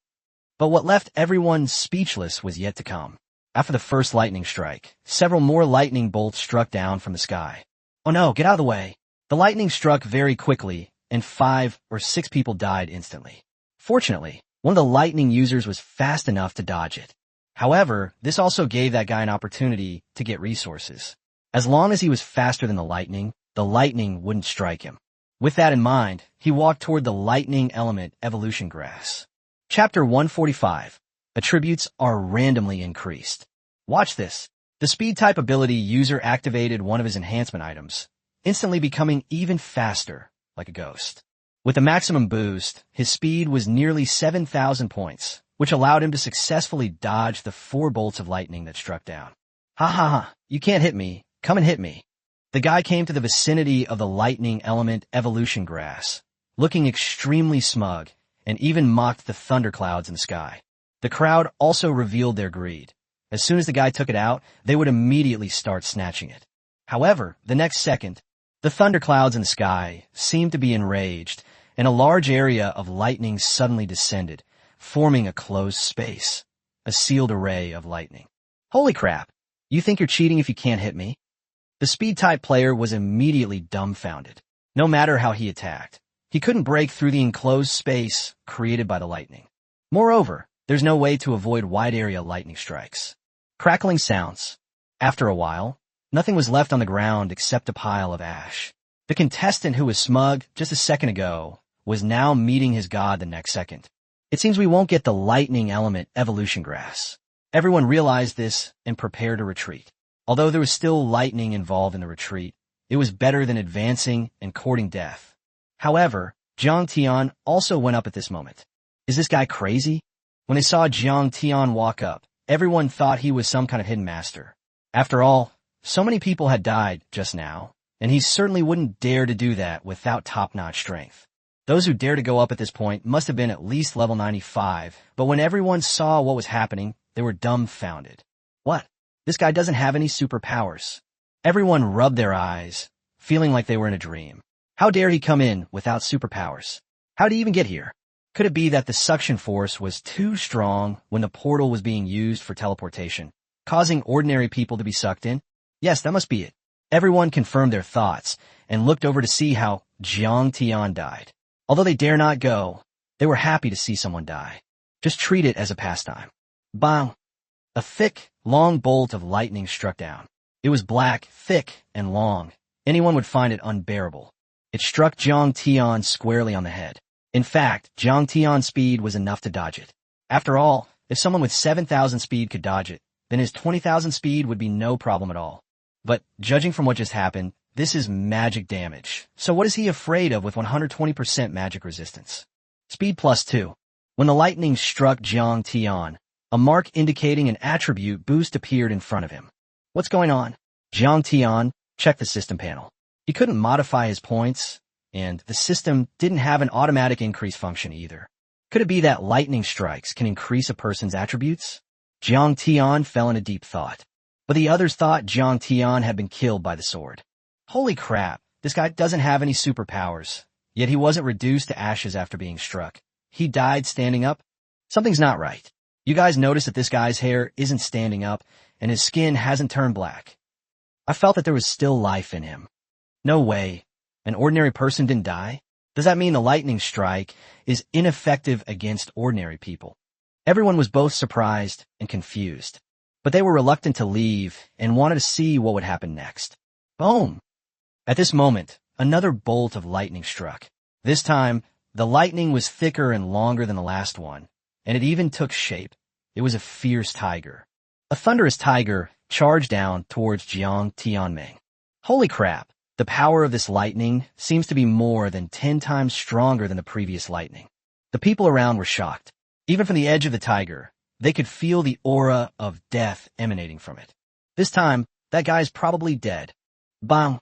But what left everyone speechless was yet to come. After the first lightning strike, several more lightning bolts struck down from the sky. Oh no, get out of the way! The lightning struck very quickly, and 5 or 6 people died instantly. Fortunately, one of the lightning users was fast enough to dodge it. However, this also gave that guy an opportunity to get resources. As long as he was faster than the lightning wouldn't strike him. With that in mind, he walked toward the lightning element evolution grass. Chapter 145. Attributes are randomly increased. Watch this. The speed type ability user activated one of his enhancement items, instantly becoming even faster, like a ghost. With the maximum boost, his speed was nearly 7,000 points, which allowed him to successfully dodge the 4 bolts of lightning that struck down. Ha ha ha, you can't hit me, come and hit me. The guy came to the vicinity of the lightning element evolution grass, looking extremely smug, and even mocked the thunderclouds in the sky. The crowd also revealed their greed. As soon as the guy took it out, they would immediately start snatching it. However, the next second, the thunderclouds in the sky seemed to be enraged, and a large area of lightning suddenly descended, forming a closed space, a sealed array of lightning. Holy crap! You think you're cheating if you can't hit me? The speed-type player was immediately dumbfounded. No matter how he attacked, he couldn't break through the enclosed space created by the lightning. Moreover, there's no way to avoid wide-area lightning strikes. Crackling sounds. After a while, nothing was left on the ground except a pile of ash. The contestant who was smug just a second ago was now meeting his god the next second. It seems we won't get the lightning element evolution grass. Everyone realized this and prepared to retreat. Although there was still lightning involved in the retreat, it was better than advancing and courting death. However, Jiang Tian also went up at this moment. Is this guy crazy? When they saw Jiang Tian walk up, everyone thought he was some kind of hidden master. After all, so many people had died just now, and he certainly wouldn't dare to do that without top-notch strength. Those who dared to go up at this point must have been at least level 95, but when everyone saw what was happening, they were dumbfounded. What? This guy doesn't have any superpowers. Everyone rubbed their eyes, feeling like they were in a dream. How dare he come in without superpowers? How did he even get here? Could it be that the suction force was too strong when the portal was being used for teleportation, causing ordinary people to be sucked in? Yes, that must be it. Everyone confirmed their thoughts and looked over to see how Jiang Tian died. Although they dare not go, they were happy to see someone die. Just treat it as a pastime. Bang! A thick, long bolt of lightning struck down. It was black, thick, and long. Anyone would find it unbearable. It struck Jiang Tian squarely on the head. In fact, Jiang Tian's speed was enough to dodge it. After all, if someone with 7,000 speed could dodge it, then his 20,000 speed would be no problem at all. But judging from what just happened, this is magic damage. So what is he afraid of with 120% magic resistance? Speed +2. When the lightning struck Jiang Tian, a mark indicating an attribute boost appeared in front of him. What's going on? Jiang Tian checked the system panel. He couldn't modify his points, and the system didn't have an automatic increase function either. Could it be that lightning strikes can increase a person's attributes? Jiang Tian fell into deep thought. But the others thought Jiang Tian had been killed by the sword. Holy crap, this guy doesn't have any superpowers. Yet he wasn't reduced to ashes after being struck. He died standing up? Something's not right. You guys notice that this guy's hair isn't standing up, and his skin hasn't turned black. I felt that there was still life in him. No way. An ordinary person didn't die? Does that mean the lightning strike is ineffective against ordinary people? Everyone was both surprised and confused, but they were reluctant to leave and wanted to see what would happen next. Boom! At this moment, another bolt of lightning struck. This time, the lightning was thicker and longer than the last one, and it even took shape. It was a fierce tiger. A thunderous tiger charged down towards Jiang Tianming. Holy crap! The power of this lightning seems to be more than 10 times stronger than the previous lightning. The people around were shocked. Even from the edge of the tiger, they could feel the aura of death emanating from it. This time, that guy's probably dead. Bang!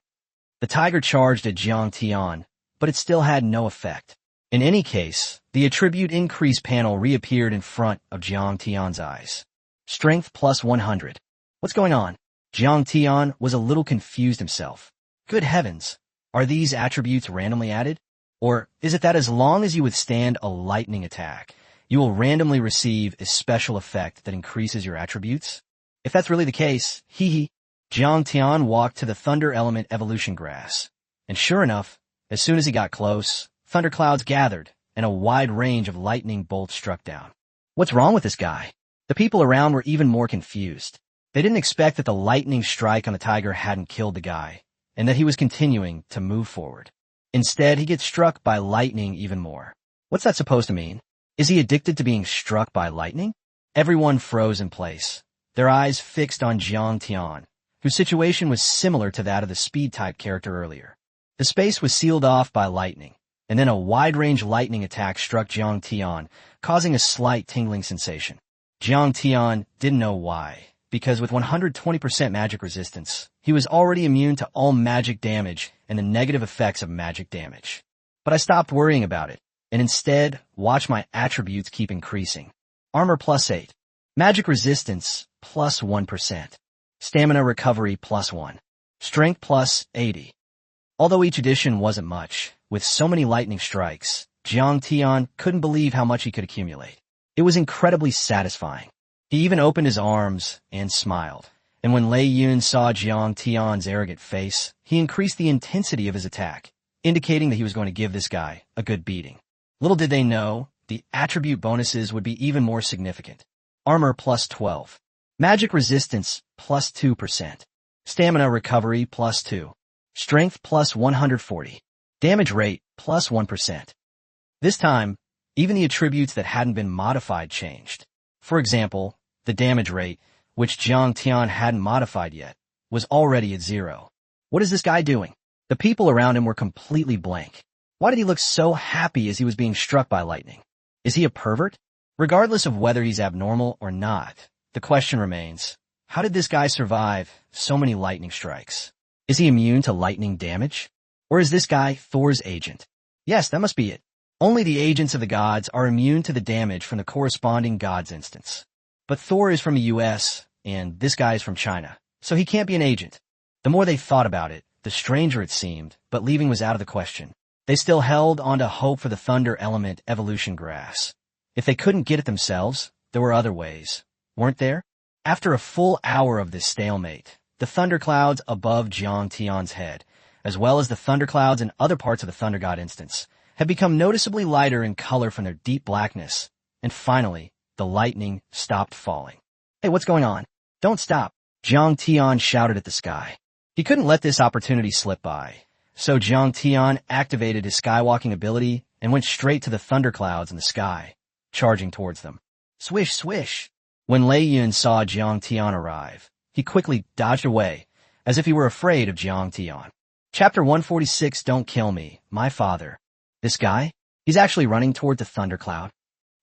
The tiger charged at Jiang Tian, but it still had no effect. In any case, the attribute increase panel reappeared in front of Jiang Tian's eyes. Strength +100. What's going on? Jiang Tian was a little confused himself. Good heavens, are these attributes randomly added? Or is it that as long as you withstand a lightning attack, you will randomly receive a special effect that increases your attributes? If that's really the case, Jiang Tian walked to the thunder element evolution grass. And sure enough, as soon as he got close, thunderclouds gathered and a wide range of lightning bolts struck down. What's wrong with this guy? The people around were even more confused. They didn't expect that the lightning strike on the tiger hadn't killed the guy, and that he was continuing to move forward. Instead, he gets struck by lightning even more. What's that supposed to mean? Is he addicted to being struck by lightning? Everyone froze in place, their eyes fixed on Jiang Tian, whose situation was similar to that of the speed-type character earlier. The space was sealed off by lightning, and then a wide-range lightning attack struck Jiang Tian, causing a slight tingling sensation. Jiang Tian didn't know why, because with 120% magic resistance, he was already immune to all magic damage and the negative effects of magic damage. But I stopped worrying about it, and instead watched my attributes keep increasing. Armor +8. Magic resistance +1%. Stamina recovery +1. Strength +80. Although each addition wasn't much, With so many lightning strikes, Jiang Tian couldn't believe how much he could accumulate. It was incredibly satisfying. He even opened his arms and smiled. And when Lei Yun saw Jiang Tian's arrogant face, he increased the intensity of his attack, indicating that he was going to give this guy a good beating. Little did they know, the attribute bonuses would be even more significant. Armor plus 12. Magic resistance plus 2%. Stamina recovery plus 2. Strength plus 140. Damage rate plus 1%. This time, even the attributes that hadn't been modified changed. For example, the damage rate, which Jiang Tian hadn't modified yet, was already at 0. What is this guy doing? The people around him were completely blank. Why did he look so happy as he was being struck by lightning? Is he a pervert? Regardless of whether he's abnormal or not, the question remains, how did this guy survive so many lightning strikes? Is he immune to lightning damage? Or is this guy Thor's agent? Yes, that must be it. Only the agents of the gods are immune to the damage from the corresponding god's instance. But Thor is from the US, and this guy is from China, so he can't be an agent. The more they thought about it, the stranger it seemed, but leaving was out of the question. They still held on to hope for the Thunder Element Evolution Grass. If they couldn't get it themselves, there were other ways, weren't there? After a full hour of this stalemate, the thunderclouds above Jiang Tian's head, as well as the thunderclouds in other parts of the Thunder God instance, had become noticeably lighter in color from their deep blackness, and finally, the lightning stopped falling. Hey, what's going on? Don't stop, Jiang Tian shouted at the sky. He couldn't let this opportunity slip by, so Jiang Tian activated his skywalking ability and went straight to the thunderclouds in the sky, charging towards them. Swish, swish. When Lei Yun saw Jiang Tian arrive, he quickly dodged away, as if he were afraid of Jiang Tian. Chapter 146, Don't Kill Me, My Father. This guy? He's actually running toward the thundercloud.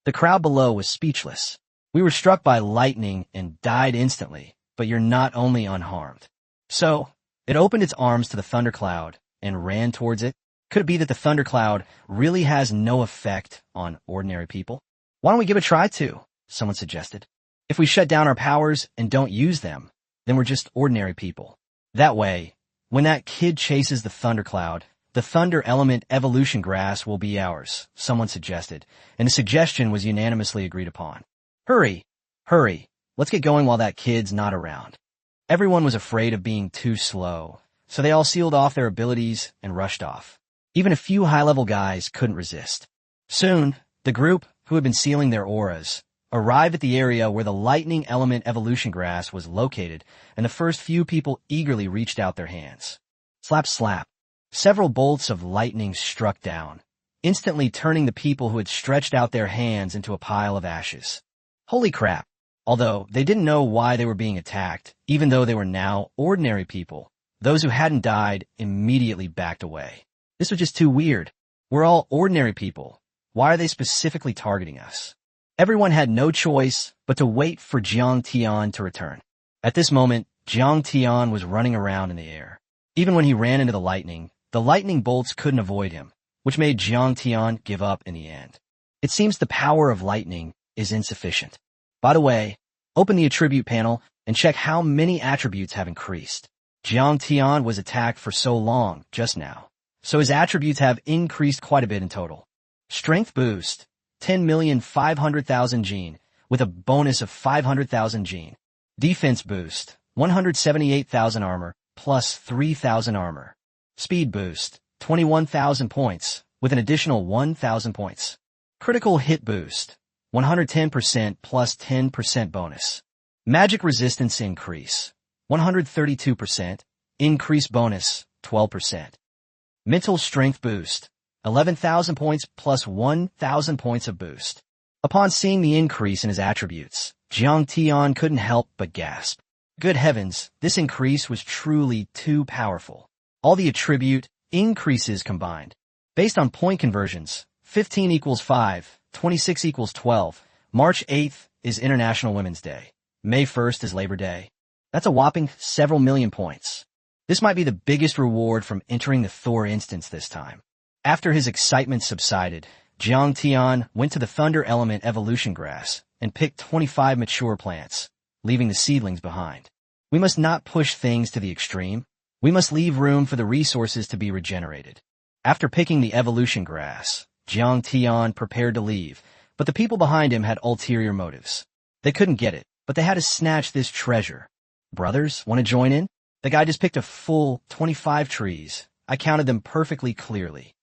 The crowd below was speechless. We were struck by lightning and died instantly, but you're not only unharmed. So, it opened its arms to the thundercloud and ran towards it. Could it be that the thundercloud really has no effect on ordinary people? Why don't we give it a try too? Someone suggested. If we shut down our powers and don't use them, then we're just ordinary people. That way, when that kid chases the thundercloud, the Thunder Element Evolution Grass will be ours, someone suggested, and the suggestion was unanimously agreed upon. Hurry, hurry, let's get going while that kid's not around. Everyone was afraid of being too slow, so they all sealed off their abilities and rushed off. Even a few high-level guys couldn't resist. Soon, the group, who had been sealing their auras, arrived at the area where the Lightning Element Evolution Grass was located, and the first few people eagerly reached out their hands. Slap, slap. Several bolts of lightning struck down, instantly turning the people who had stretched out their hands into a pile of ashes. Holy crap! Although they didn't know why they were being attacked, even though they were now ordinary people, those who hadn't died immediately backed away. This was just too weird. We're all ordinary people. Why are they specifically targeting us? Everyone had no choice but to wait for Jiang Tian to return. At this moment, Jiang Tian was running around in the air. Even when he ran into the lightning bolts couldn't avoid him, which made Jiang Tian give up in the end. It seems the power of lightning is insufficient. By the way, open the attribute panel and check how many attributes have increased. Jiang Tian was attacked for so long just now, so his attributes have increased quite a bit in total. Strength boost, 10,500,000 gene, with a bonus of 500,000 gene. Defense boost, 178,000 armor, plus 3,000 armor. Speed boost, 21,000 points, with an additional 1,000 points. Critical hit boost, 110% plus 10% bonus. Magic resistance increase, 132%, increase bonus, 12%. Mental strength boost, 11,000 points plus 1,000 points of boost. Upon seeing the increase in his attributes, Jiang Tian couldn't help but gasp. Good heavens, this increase was truly too powerful. All the attribute increases combined. Based on point conversions, 15 equals 5, 26 equals 12. March 8th is International Women's Day. May 1st is Labor Day. That's a whopping several million points. This might be the biggest reward from entering the Thor instance this time. After his excitement subsided, Jiang Tian went to the Thunder Element Evolution Grass and picked 25 mature plants, leaving the seedlings behind. We must not push things to the extreme. We must leave room for the resources to be regenerated. After picking the evolution grass, Jiang Tian prepared to leave, but the people behind him had ulterior motives. They couldn't get it, but they had to snatch this treasure. Brothers, want to join in? The guy just picked a full 25 trees. I counted them perfectly clearly.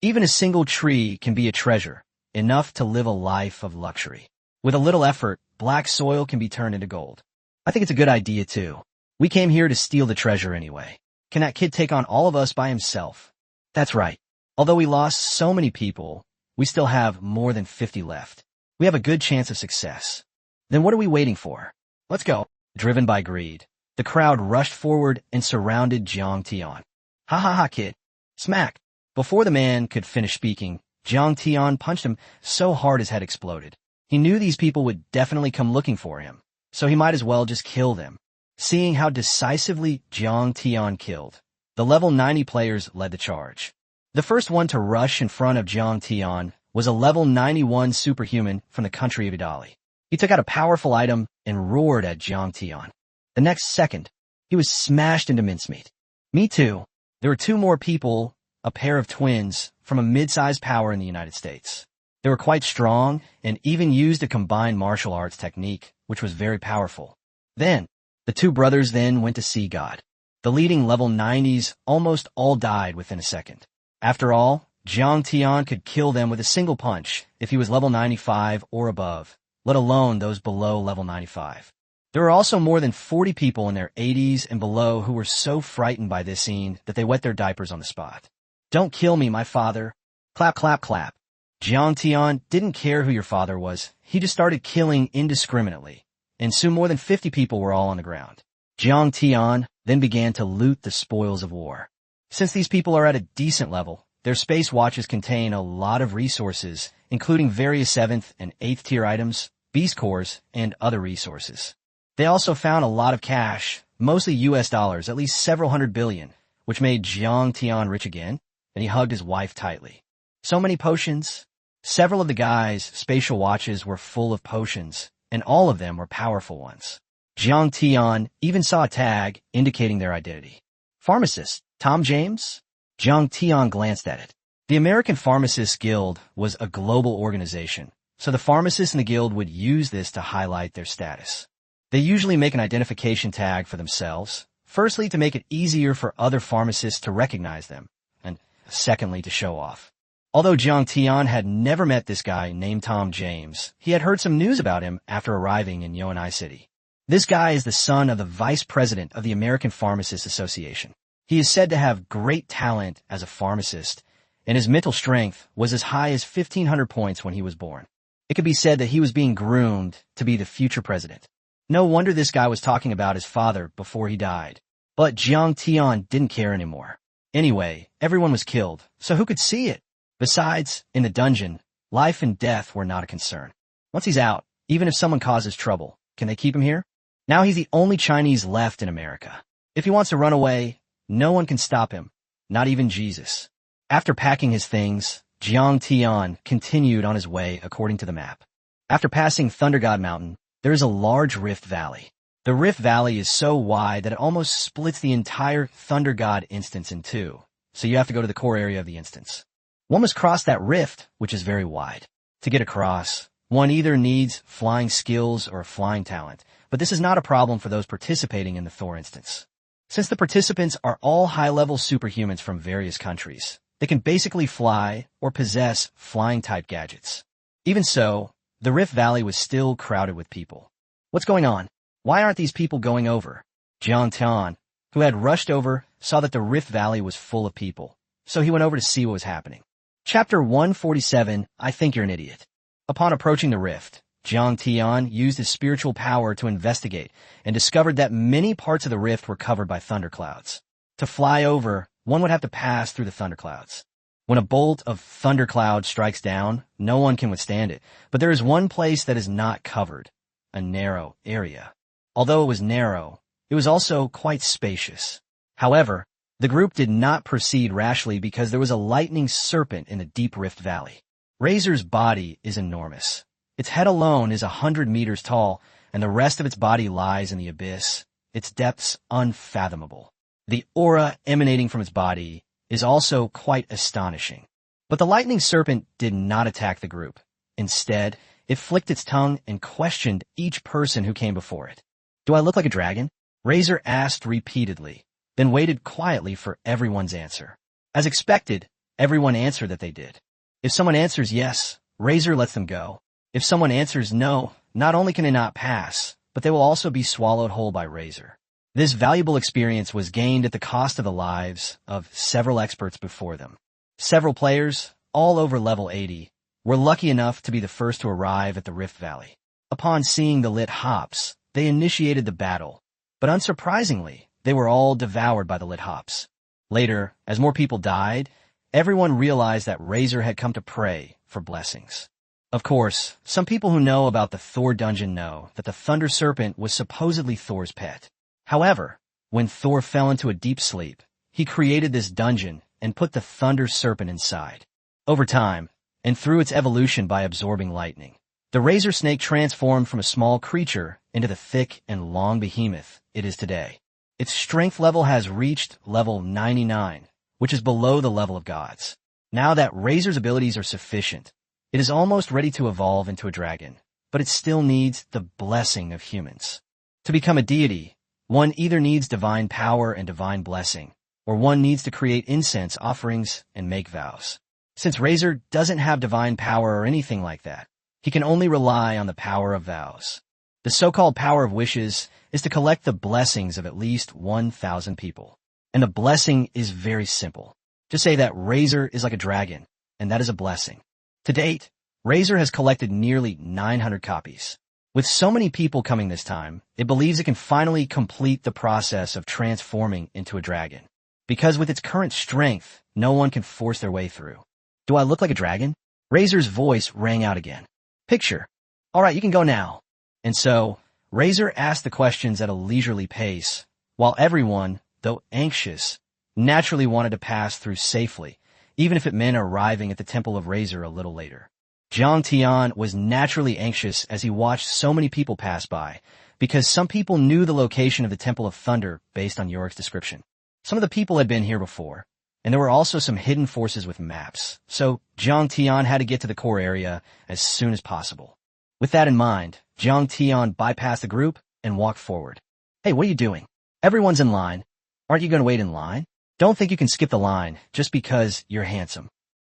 Even a single tree can be a treasure, enough to live a life of luxury. With a little effort, black soil can be turned into gold. I think it's a good idea too. We came here to steal the treasure anyway. Can that kid take on all of us by himself? That's right. Although we lost so many people, we still have more than 50 left. We have a good chance of success. Then what are we waiting for? Let's go. Driven by greed, the crowd rushed forward and surrounded Jiang Tian. Ha ha ha, kid. Smack. Before the man could finish speaking, Jiang Tian punched him so hard his head exploded. He knew these people would definitely come looking for him, so he might as well just kill them. Seeing how decisively Jiang Tian killed, the level 90 players led the charge. The first one to rush in front of Jiang Tian was a level 91 superhuman from the country of Italy. He took out a powerful item and roared at Jiang Tian. The next second, he was smashed into mincemeat. Me too. There were two more people, a pair of twins, from a mid-sized power in the United States. They were quite strong and even used a combined martial arts technique, which was very powerful. The two brothers then went to see God. The leading level 90s almost all died within a second. After all, Jiang Tian could kill them with a single punch if he was level 95 or above, let alone those below level 95. There were also more than 40 people in their 80s and below who were so frightened by this scene that they wet their diapers on the spot. Don't kill me, my father. Clap, clap, clap. Jiang Tian didn't care who your father was. He just started killing indiscriminately, and soon more than 50 people were all on the ground. Jiang Tian then began to loot the spoils of war. Since these people are at a decent level, their space watches contain a lot of resources, including various 7th and 8th tier items, beast cores, and other resources. They also found a lot of cash, mostly US dollars, at least several hundred billion, which made Jiang Tian rich again, and he hugged his wife tightly. So many potions. Several of the guys' spatial watches were full of potions, and all of them were powerful ones. Jiang Tian even saw a tag indicating their identity. Pharmacist, Tom James? Jiang Tian glanced at it. The American Pharmacists Guild was a global organization, so the pharmacists in the guild would use this to highlight their status. They usually make an identification tag for themselves, firstly to make it easier for other pharmacists to recognize them, and secondly to show off. Although Jiang Tian had never met this guy named Tom James, he had heard some news about him after arriving in Yonai City. This guy is the son of the vice president of the American Pharmacists Association. He is said to have great talent as a pharmacist, and his mental strength was as high as 1,500 points when he was born. It could be said that he was being groomed to be the future president. No wonder this guy was talking about his father before he died. But Jiang Tian didn't care anymore. Anyway, everyone was killed, so who could see it? Besides, in the dungeon, life and death were not a concern. Once he's out, even if someone causes trouble, can they keep him here? Now he's the only Chinese left in America. If he wants to run away, no one can stop him, not even Jesus. After packing his things, Jiang Tian continued on his way according to the map. After passing Thunder God Mountain, there is a large rift valley. The rift valley is so wide that it almost splits the entire Thunder God instance in two, so you have to go to the core area of the instance. One must cross that rift, which is very wide. To get across, one either needs flying skills or flying talent, but this is not a problem for those participating in the Thor instance. Since the participants are all high-level superhumans from various countries, they can basically fly or possess flying-type gadgets. Even so, the Rift Valley was still crowded with people. What's going on? Why aren't these people going over? Jiang Tian, who had rushed over, saw that the Rift Valley was full of people, so he went over to see what was happening. Chapter 147, I Think You're an Idiot. Upon approaching the rift, Jiang Tian used his spiritual power to investigate and discovered that many parts of the rift were covered by thunderclouds. To fly over, one would have to pass through the thunderclouds. When a bolt of thundercloud strikes down, no one can withstand it, but there is one place that is not covered, a narrow area. Although it was narrow, it was also quite spacious. However, the group did not proceed rashly because there was a lightning serpent in the deep rift valley. Razor's body is enormous. Its head alone is 100 meters tall, and the rest of its body lies in the abyss, its depths unfathomable. The aura emanating from its body is also quite astonishing. But the lightning serpent did not attack the group. Instead, it flicked its tongue and questioned each person who came before it. "Do I look like a dragon?" Razor asked repeatedly, then waited quietly for everyone's answer. As expected, everyone answered that they did. If someone answers yes, Razor lets them go. If someone answers no, not only can they not pass, but they will also be swallowed whole by Razor. This valuable experience was gained at the cost of the lives of several experts before them. Several players, all over level 80, were lucky enough to be the first to arrive at the Rift Valley. Upon seeing the lit hops, they initiated the battle, but unsurprisingly, they were all devoured by the lit hops. Later, as more people died, everyone realized that Razor had come to pray for blessings. Of course, some people who know about the Thor dungeon know that the Thunder Serpent was supposedly Thor's pet. However, when Thor fell into a deep sleep, he created this dungeon and put the Thunder Serpent inside. Over time, and through its evolution by absorbing lightning, the Razor Snake transformed from a small creature into the thick and long behemoth it is today. Its strength level has reached level 99, which is below the level of gods. Now that Razor's abilities are sufficient, it is almost ready to evolve into a dragon, but it still needs the blessing of humans. To become a deity, one either needs divine power and divine blessing, or one needs to create incense offerings and make vows. Since Razor doesn't have divine power or anything like that, he can only rely on the power of vows. The so-called power of wishes is to collect the blessings of at least 1,000 people. And the blessing is very simple. Just say that Razor is like a dragon, and that is a blessing. To date, Razor has collected nearly 900 copies. With so many people coming this time, it believes it can finally complete the process of transforming into a dragon. Because with its current strength, no one can force their way through. "Do I look like a dragon?" Razor's voice rang out again. "Picture. All right, you can go now." And so, Razor asked the questions at a leisurely pace, while everyone, though anxious, naturally wanted to pass through safely, even if it meant arriving at the Temple of Razor a little later. Jiang Tian was naturally anxious as he watched so many people pass by, because some people knew the location of the Temple of Thunder based on Yorik's description. Some of the people had been here before, and there were also some hidden forces with maps, so Jiang Tian had to get to the core area as soon as possible. With that in mind, Jiang Tian bypassed the group and walked forward. "Hey, what are you doing? Everyone's in line. Aren't you going to wait in line? Don't think you can skip the line just because you're handsome."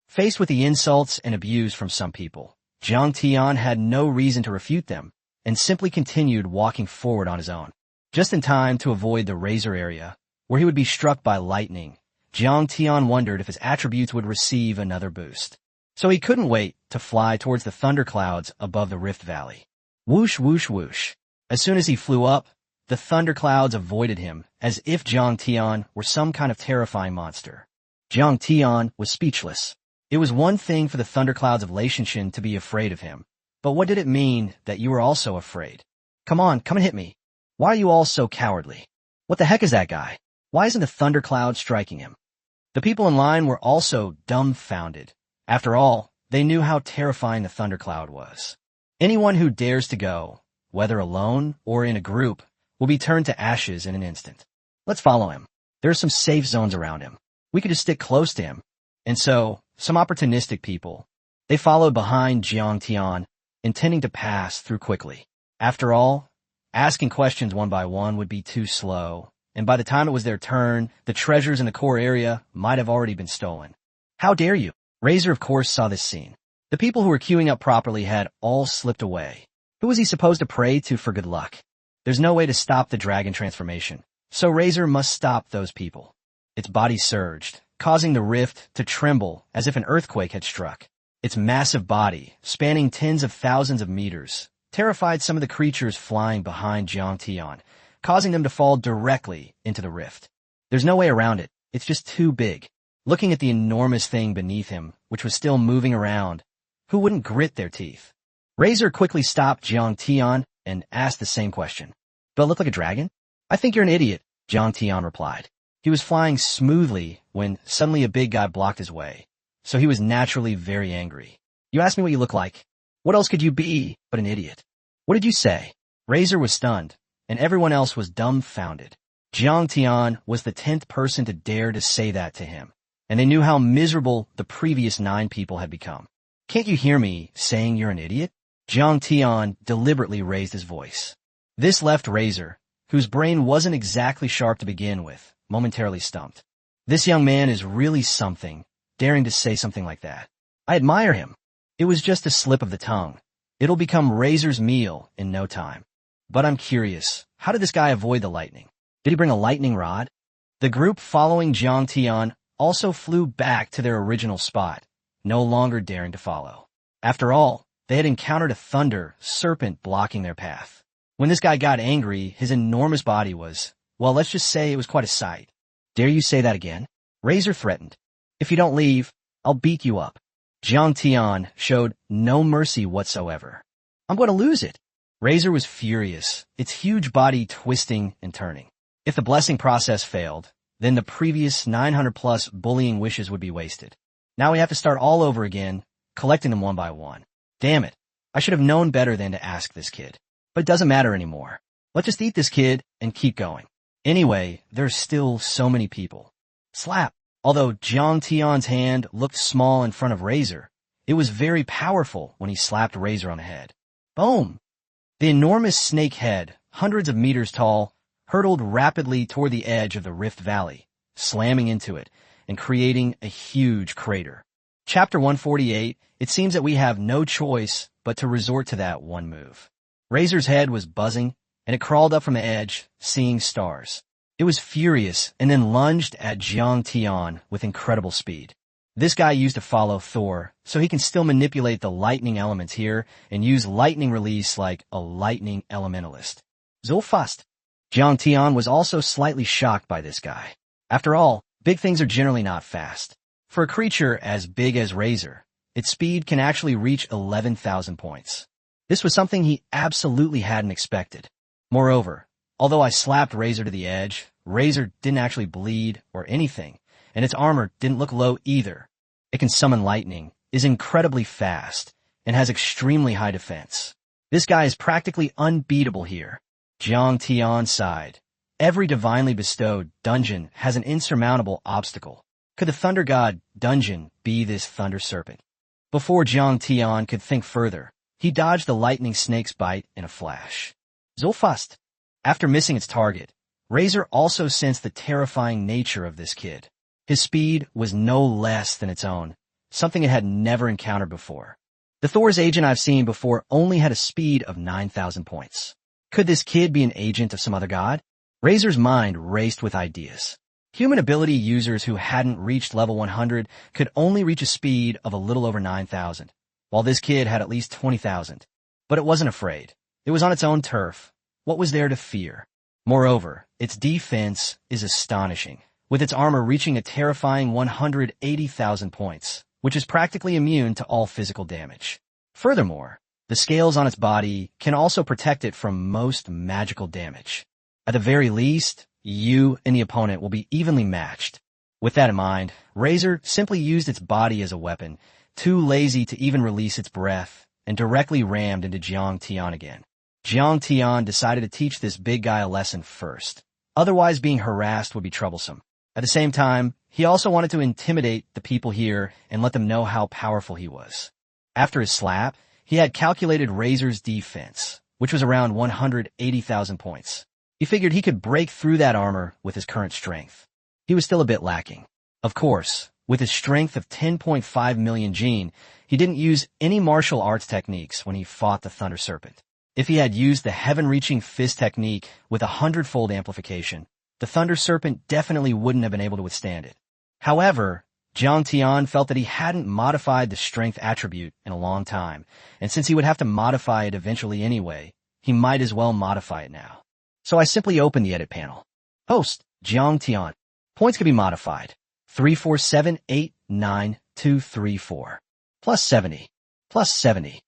Faced with the insults and abuse from some people, Jiang Tian had no reason to refute them and simply continued walking forward on his own. Just in time to avoid the Razor area, where he would be struck by lightning, Jiang Tian wondered if his attributes would receive another boost. So he couldn't wait to fly towards the thunderclouds above the Rift Valley. Whoosh, whoosh, whoosh. As soon as he flew up, the thunderclouds avoided him, as if Jiang Tian were some kind of terrifying monster. Jiang Tian was speechless. It was one thing for the thunderclouds of Laishanshan to be afraid of him, but what did it mean that you were also afraid? "Come on, come and hit me. Why are you all so cowardly? What the heck is that guy? Why isn't the thundercloud striking him?" The people in line were also dumbfounded. After all, they knew how terrifying the thundercloud was. Anyone who dares to go, whether alone or in a group, will be turned to ashes in an instant. "Let's follow him. There are some safe zones around him. We could just stick close to him." And so, some opportunistic people, they followed behind Jiang Tian, intending to pass through quickly. After all, asking questions one by one would be too slow, and by the time it was their turn, the treasures in the core area might have already been stolen. "How dare you?" Razor, of course, saw this scene. The people who were queuing up properly had all slipped away. Who was he supposed to pray to for good luck? There's no way to stop the dragon transformation, so Razor must stop those people. Its body surged, causing the rift to tremble as if an earthquake had struck. Its massive body, spanning tens of thousands of meters, terrified some of the creatures flying behind Jiang Tian, causing them to fall directly into the rift. There's no way around it. It's just too big. Looking at the enormous thing beneath him, which was still moving around, who wouldn't grit their teeth? Razor quickly stopped Jiang Tian and asked the same question. "Do I look like a dragon?" "I think you're an idiot," Jiang Tian replied. He was flying smoothly when suddenly a big guy blocked his way, so he was naturally very angry. "You asked me what you look like. What else could you be but an idiot?" "What did you say?" Razor was stunned, and everyone else was dumbfounded. Jiang Tian was the 10th person to dare to say that to him, and they knew how miserable the previous 9 people had become. Can't you hear me saying you're an idiot? Jiang Tian deliberately raised his voice. This left Razor, whose brain wasn't exactly sharp to begin with, momentarily stumped. This young man is really something, daring to say something like that. I admire him. It was just a slip of the tongue. It'll become Razor's meal in no time. But I'm curious, how did this guy avoid the lightning? Did he bring a lightning rod? The group following Jiang Tian also flew back to their original spot, no longer daring to follow. After all, they had encountered a thunder serpent blocking their path. When this guy got angry, his enormous body was, well, let's just say it was quite a sight. Dare you say that again? Razor threatened. If you don't leave, I'll beat you up. Jiang Tian showed no mercy whatsoever. I'm going to lose it. Razor was furious, its huge body twisting and turning. If the blessing process failed, then the previous 900-plus bullying wishes would be wasted. Now we have to start all over again, collecting them one by one. Damn it. I should have known better than to ask this kid. But it doesn't matter anymore. Let's just eat this kid and keep going. Anyway, there's still so many people. Slap. Although Jiang Tian's hand looked small in front of Razor, it was very powerful when he slapped Razor on the head. Boom! The enormous snake head, hundreds of meters tall, hurtled rapidly toward the edge of the Rift Valley, slamming into it and creating a huge crater. Chapter 148, it seems that we have no choice but to resort to that one move. Razor's head was buzzing, and it crawled up from the edge, seeing stars. It was furious and then lunged at Jiang Tian with incredible speed. This guy used to follow Thor, so he can still manipulate the lightning elements here and use lightning release like a lightning elementalist. So fast. Jiang Tian was also slightly shocked by this guy. After all, big things are generally not fast. For a creature as big as Razor, its speed can actually reach 11,000 points. This was something he absolutely hadn't expected. Moreover, although I slapped Razor to the edge, Razor didn't actually bleed or anything, and its armor didn't look low either. It can summon lightning, is incredibly fast, and has extremely high defense. This guy is practically unbeatable here. Jiang Tian sighed. Every divinely bestowed dungeon has an insurmountable obstacle. Could the Thunder God dungeon be this Thunder Serpent? Before Jiang Tian could think further, he dodged the lightning snake's bite in a flash. So fast. After missing its target, Razor also sensed the terrifying nature of this kid. His speed was no less than its own, something it had never encountered before. The Thor's agent I've seen before only had a speed of 9,000 points. Could this kid be an agent of some other god? Razor's mind raced with ideas. Human ability users who hadn't reached level 100 could only reach a speed of a little over 9,000, while this kid had at least 20,000. But it wasn't afraid. It was on its own turf. What was there to fear? Moreover, its defense is astonishing, with its armor reaching a terrifying 180,000 points, which is practically immune to all physical damage. Furthermore, the scales on its body can also protect it from most magical damage. At the very least, you and the opponent will be evenly matched. With that in mind, Razor simply used its body as a weapon, too lazy to even release its breath, and directly rammed into Jiang Tian again. Jiang Tian decided to teach this big guy a lesson first. Otherwise, being harassed would be troublesome. At the same time, he also wanted to intimidate the people here and let them know how powerful he was. After his slap, he had calculated Razor's defense, which was around 180,000 points. He figured he could break through that armor with his current strength. He was still a bit lacking. Of course, with his strength of 10.5 million gene, he didn't use any martial arts techniques when he fought the Thunder Serpent. If he had used the heaven-reaching fist technique with 100-fold amplification, the Thunder Serpent definitely wouldn't have been able to withstand it. However, Jiang Tian felt that he hadn't modified the strength attribute in a long time, and since he would have to modify it eventually anyway, he might as well modify it now. So I simply opened the edit panel. Host, Jiang Tian. Points can be modified. 347892234. Plus 70. Plus 70.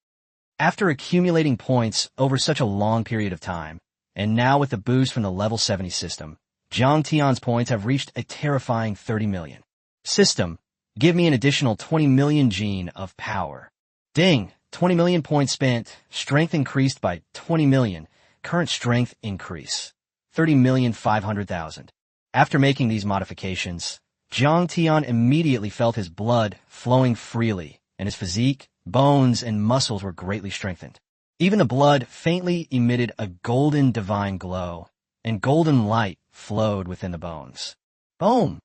After accumulating points over such a long period of time, and now with the boost from the level 70 system, Jiang Tian's points have reached a terrifying 30 million. System, give me an additional 20 million gene of power. Ding, 20 million points spent, strength increased by 20 million, current strength increase, 30,500,000. After making these modifications, Jiang Tian immediately felt his blood flowing freely, and his physique, bones, and muscles were greatly strengthened. Even the blood faintly emitted a golden divine glow, and golden light flowed within the bones. Boom!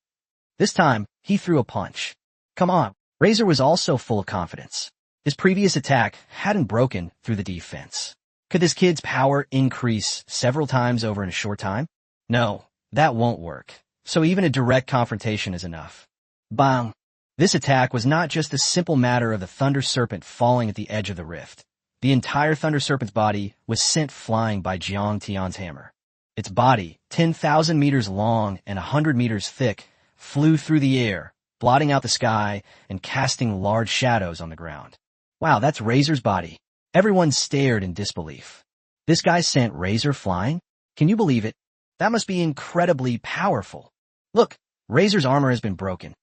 This time, he threw a punch. Come on. Razor was also full of confidence. His previous attack hadn't broken through the defense. Could this kid's power increase several times over in a short time? No, that won't work. So even a direct confrontation is enough. Bang! This attack was not just a simple matter of the Thunder Serpent falling at the edge of the rift. The entire Thunder Serpent's body was sent flying by Jiang Tian's hammer. Its body, 10,000 meters long and 100 meters thick, flew through the air, blotting out the sky and casting large shadows on the ground. Wow, that's Razor's body. Everyone stared in disbelief. This guy sent Razor flying? Can you believe it? That must be incredibly powerful. Look, Razor's armor has been broken.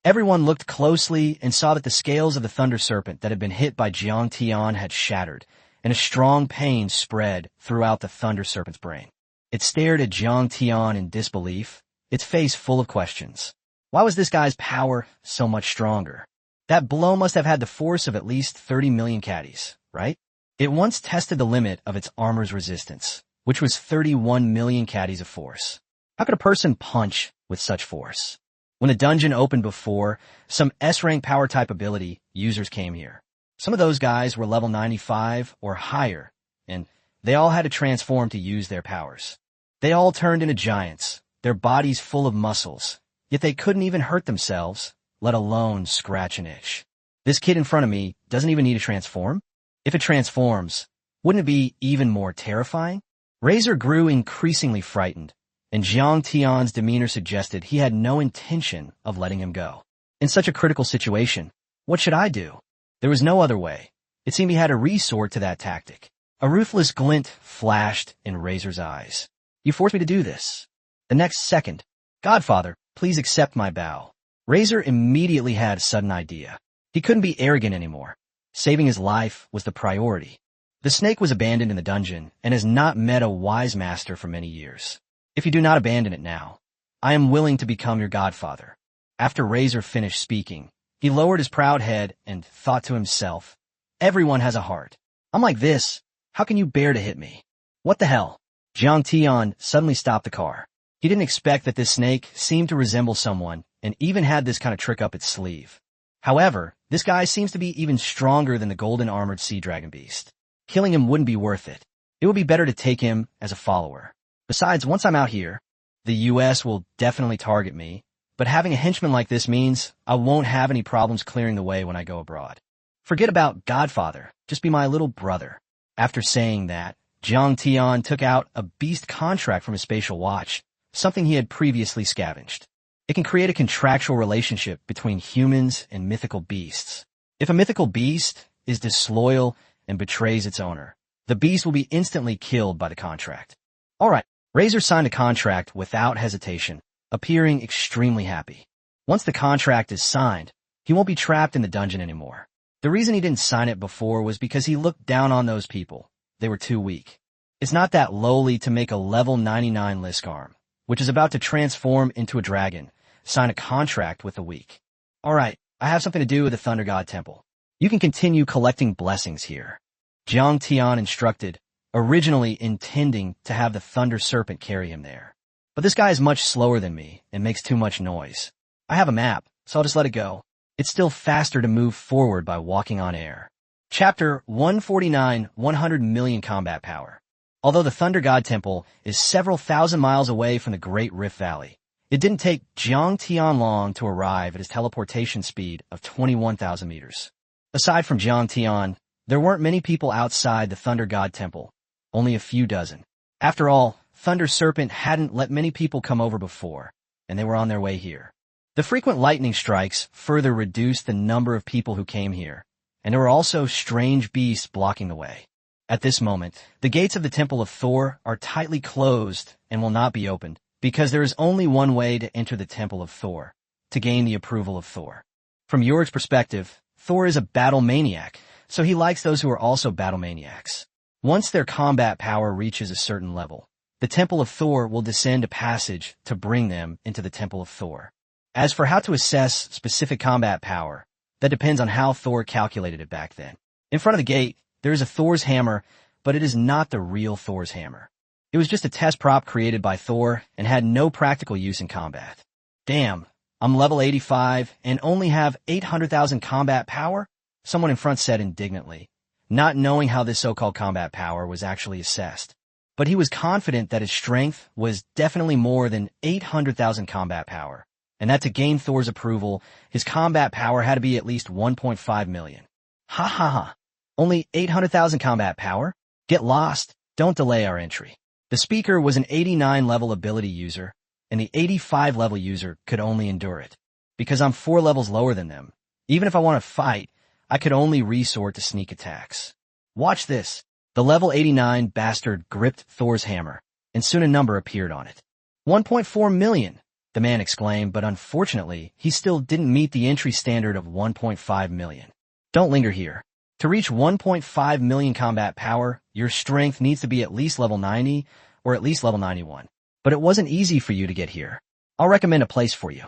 Everyone looked closely and saw that the scales of the Thunder Serpent that had been hit by Jiang Tian had shattered, and a strong pain spread throughout the Thunder Serpent's brain. It stared at Jiang Tian in disbelief, its face full of questions. Why was this guy's power so much stronger? That blow must have had the force of at least 30 million caddies, right? It once tested the limit of its armor's resistance, which was 31 million caddies of force. How could a person punch with such force? When the dungeon opened before, some S-rank power-type ability users came here. Some of those guys were level 95 or higher, and they all had to transform to use their powers. They all turned into giants, their bodies full of muscles, yet they couldn't even hurt themselves, let alone scratch an itch. This kid in front of me doesn't even need to transform? If it transforms, wouldn't it be even more terrifying? Razor grew increasingly frightened, and Jiang Tian's demeanor suggested he had no intention of letting him go. In such a critical situation, what should I do? There was no other way. It seemed he had to resort to that tactic. A ruthless glint flashed in Razor's eyes. You forced me to do this. The next second, Godfather, please accept my bow. Razor immediately had a sudden idea. He couldn't be arrogant anymore. Saving his life was the priority. The snake was abandoned in the dungeon and has not met a wise master for many years. If you do not abandon it now, I am willing to become your godfather. After Razor finished speaking, he lowered his proud head and thought to himself, everyone has a heart. I'm like this. How can you bear to hit me? What the hell? Jiang Tian suddenly stopped the car. He didn't expect that this snake seemed to resemble someone and even had this kind of trick up its sleeve. However, this guy seems to be even stronger than the golden armored sea dragon beast. Killing him wouldn't be worth it. It would be better to take him as a follower. Besides, once I'm out here, the US will definitely target me, but having a henchman like this means I won't have any problems clearing the way when I go abroad. Forget about Godfather, just be my little brother. After saying that, Jiang Tian took out a beast contract from his spatial watch, something he had previously scavenged. It can create a contractual relationship between humans and mythical beasts. If a mythical beast is disloyal and betrays its owner, the beast will be instantly killed by the contract. Alright, Razor signed a contract without hesitation, appearing extremely happy. Once the contract is signed, he won't be trapped in the dungeon anymore. The reason he didn't sign it before was because he looked down on those people. They were too weak. It's not that lowly to make a level 99 Liskarm, which is about to transform into a dragon, sign a contract with the weak. Alright, I have something to do with the Thunder God Temple. You can continue collecting blessings here. Jiang Tian instructed, originally intending to have the Thunder Serpent carry him there. But this guy is much slower than me and makes too much noise. I have a map, so I'll just let it go. It's still faster to move forward by walking on air. Chapter 149, 100 million combat power. Although the Thunder God Temple is several thousand miles away from the Great Rift Valley, it didn't take Jiang Tian long to arrive at his teleportation speed of 21,000 meters. Aside from Jiang Tian, there weren't many people outside the Thunder God Temple, only a few dozen. After all, Thunder Serpent hadn't let many people come over before, and they were on their way here. The frequent lightning strikes further reduced the number of people who came here, and there were also strange beasts blocking the way. At this moment, the gates of the Temple of Thor are tightly closed and will not be opened, because there is only one way to enter the Temple of Thor, to gain the approval of Thor. From Yorick's perspective, Thor is a battle maniac, so he likes those who are also battle maniacs. Once their combat power reaches a certain level, the Temple of Thor will descend a passage to bring them into the Temple of Thor. As for how to assess specific combat power, that depends on how Thor calculated it back then. In front of the gate, there is a Thor's hammer, but it is not the real Thor's hammer. It was just a test prop created by Thor and had no practical use in combat. Damn, I'm level 85 and only have 800,000 combat power? Someone in front said indignantly, not knowing how this so-called combat power was actually assessed. But he was confident that his strength was definitely more than 800,000 combat power, and that to gain Thor's approval, his combat power had to be at least 1.5 million. Ha ha ha. Only 800,000 combat power? Get lost. Don't delay our entry. The speaker was an 89 level ability user, and the 85 level user could only endure it. Because I'm 4 levels lower than them, even if I want to fight, I could only resort to sneak attacks. Watch this. The level 89 bastard gripped Thor's hammer, and soon a number appeared on it. 1.4 million, the man exclaimed, but unfortunately, he still didn't meet the entry standard of 1.5 million. Don't linger here. To reach 1.5 million combat power, your strength needs to be at least level 90 or at least level 91. But it wasn't easy for you to get here. I'll recommend a place for you.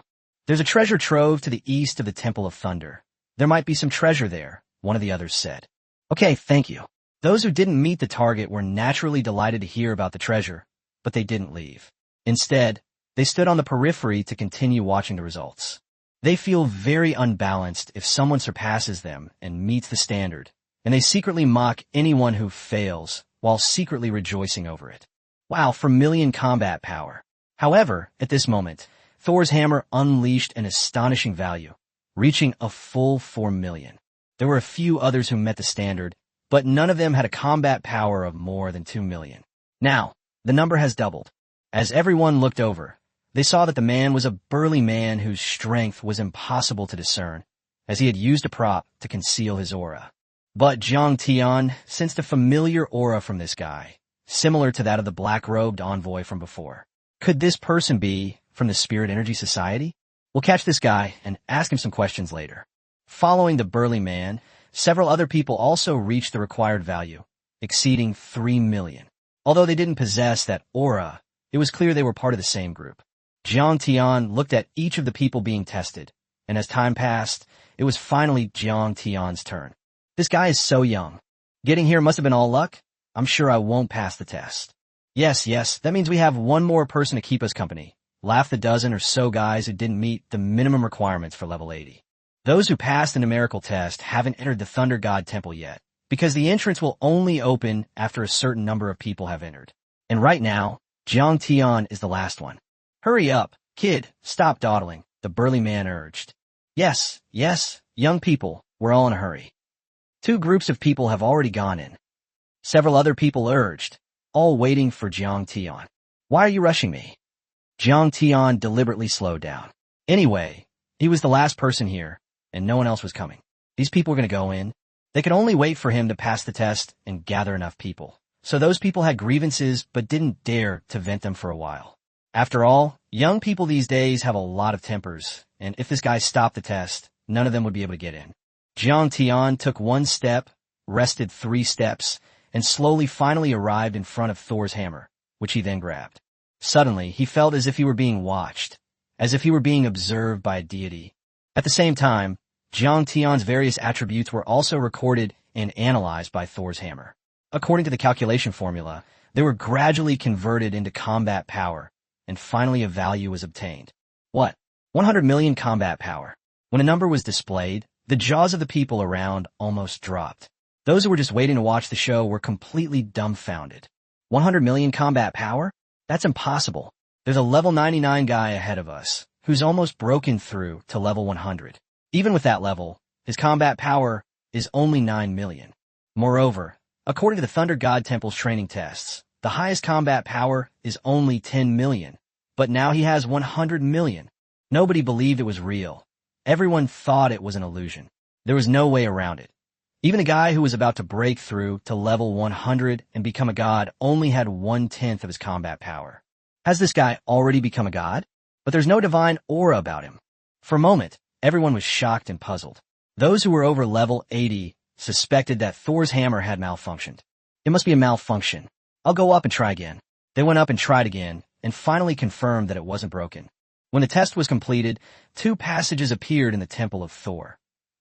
There's a treasure trove to the east of the Temple of Thunder. There might be some treasure there, one of the others said. Okay, thank you. Those who didn't meet the target were naturally delighted to hear about the treasure, but they didn't leave. Instead, they stood on the periphery to continue watching the results. They feel very unbalanced if someone surpasses them and meets the standard, and they secretly mock anyone who fails while secretly rejoicing over it. Wow, for million combat power. However, at this moment, Thor's hammer unleashed an astonishing value, reaching a full 4 million. There were a few others who met the standard, but none of them had a combat power of more than 2 million. Now, the number has doubled. As everyone looked over, they saw that the man was a burly man whose strength was impossible to discern, as he had used a prop to conceal his aura. But Jiang Tian sensed a familiar aura from this guy, similar to that of the black-robed envoy from before. Could this person be from the Spirit Energy Society? We'll catch this guy and ask him some questions later. Following the burly man, several other people also reached the required value, exceeding 3 million. Although they didn't possess that aura, it was clear they were part of the same group. Jiang Tian looked at each of the people being tested, and as time passed, it was finally Jiang Tian's turn. This guy is so young. Getting here must have been all luck. I'm sure I won't pass the test. Yes, that means we have one more person to keep us company. Laughed the dozen or so guys who didn't meet the minimum requirements for level 80. Those who passed the numerical test haven't entered the Thunder God Temple yet, because the entrance will only open after a certain number of people have entered. And right now, Jiang Tian is the last one. Hurry up, kid, stop dawdling, the burly man urged. Yes, young people, we're all in a hurry. 2 groups of people have already gone in. Several other people urged, all waiting for Jiang Tian. Why are you rushing me? Jiang Tian deliberately slowed down. Anyway, he was the last person here, and no one else was coming. These people were going to go in. They could only wait for him to pass the test and gather enough people. So those people had grievances but didn't dare to vent them for a while. After all, young people these days have a lot of tempers, and if this guy stopped the test, none of them would be able to get in. Jiang Tian took 1 step, rested 3 steps, and slowly finally arrived in front of Thor's hammer, which he then grabbed. Suddenly, he felt as if he were being watched, as if he were being observed by a deity. At the same time, Jiang Tian's various attributes were also recorded and analyzed by Thor's hammer. According to the calculation formula, they were gradually converted into combat power, and finally a value was obtained. What? 100 million combat power. When a number was displayed, the jaws of the people around almost dropped. Those who were just waiting to watch the show were completely dumbfounded. 100 million combat power? That's impossible. There's a level 99 guy ahead of us, who's almost broken through to level 100. Even with that level, his combat power is only 9 million. Moreover, according to the Thunder God Temple's training tests, the highest combat power is only 10 million, but now he has 100 million. Nobody believed it was real. Everyone thought it was an illusion. There was no way around it. Even a guy who was about to break through to level 100 and become a god only had 1/10 of his combat power. Has this guy already become a god? But there's no divine aura about him. For a moment, everyone was shocked and puzzled. Those who were over level 80 suspected that Thor's hammer had malfunctioned. It must be a malfunction. I'll go up and try again. They went up and tried again, and finally confirmed that it wasn't broken. When the test was completed, 2 passages appeared in the Temple of Thor.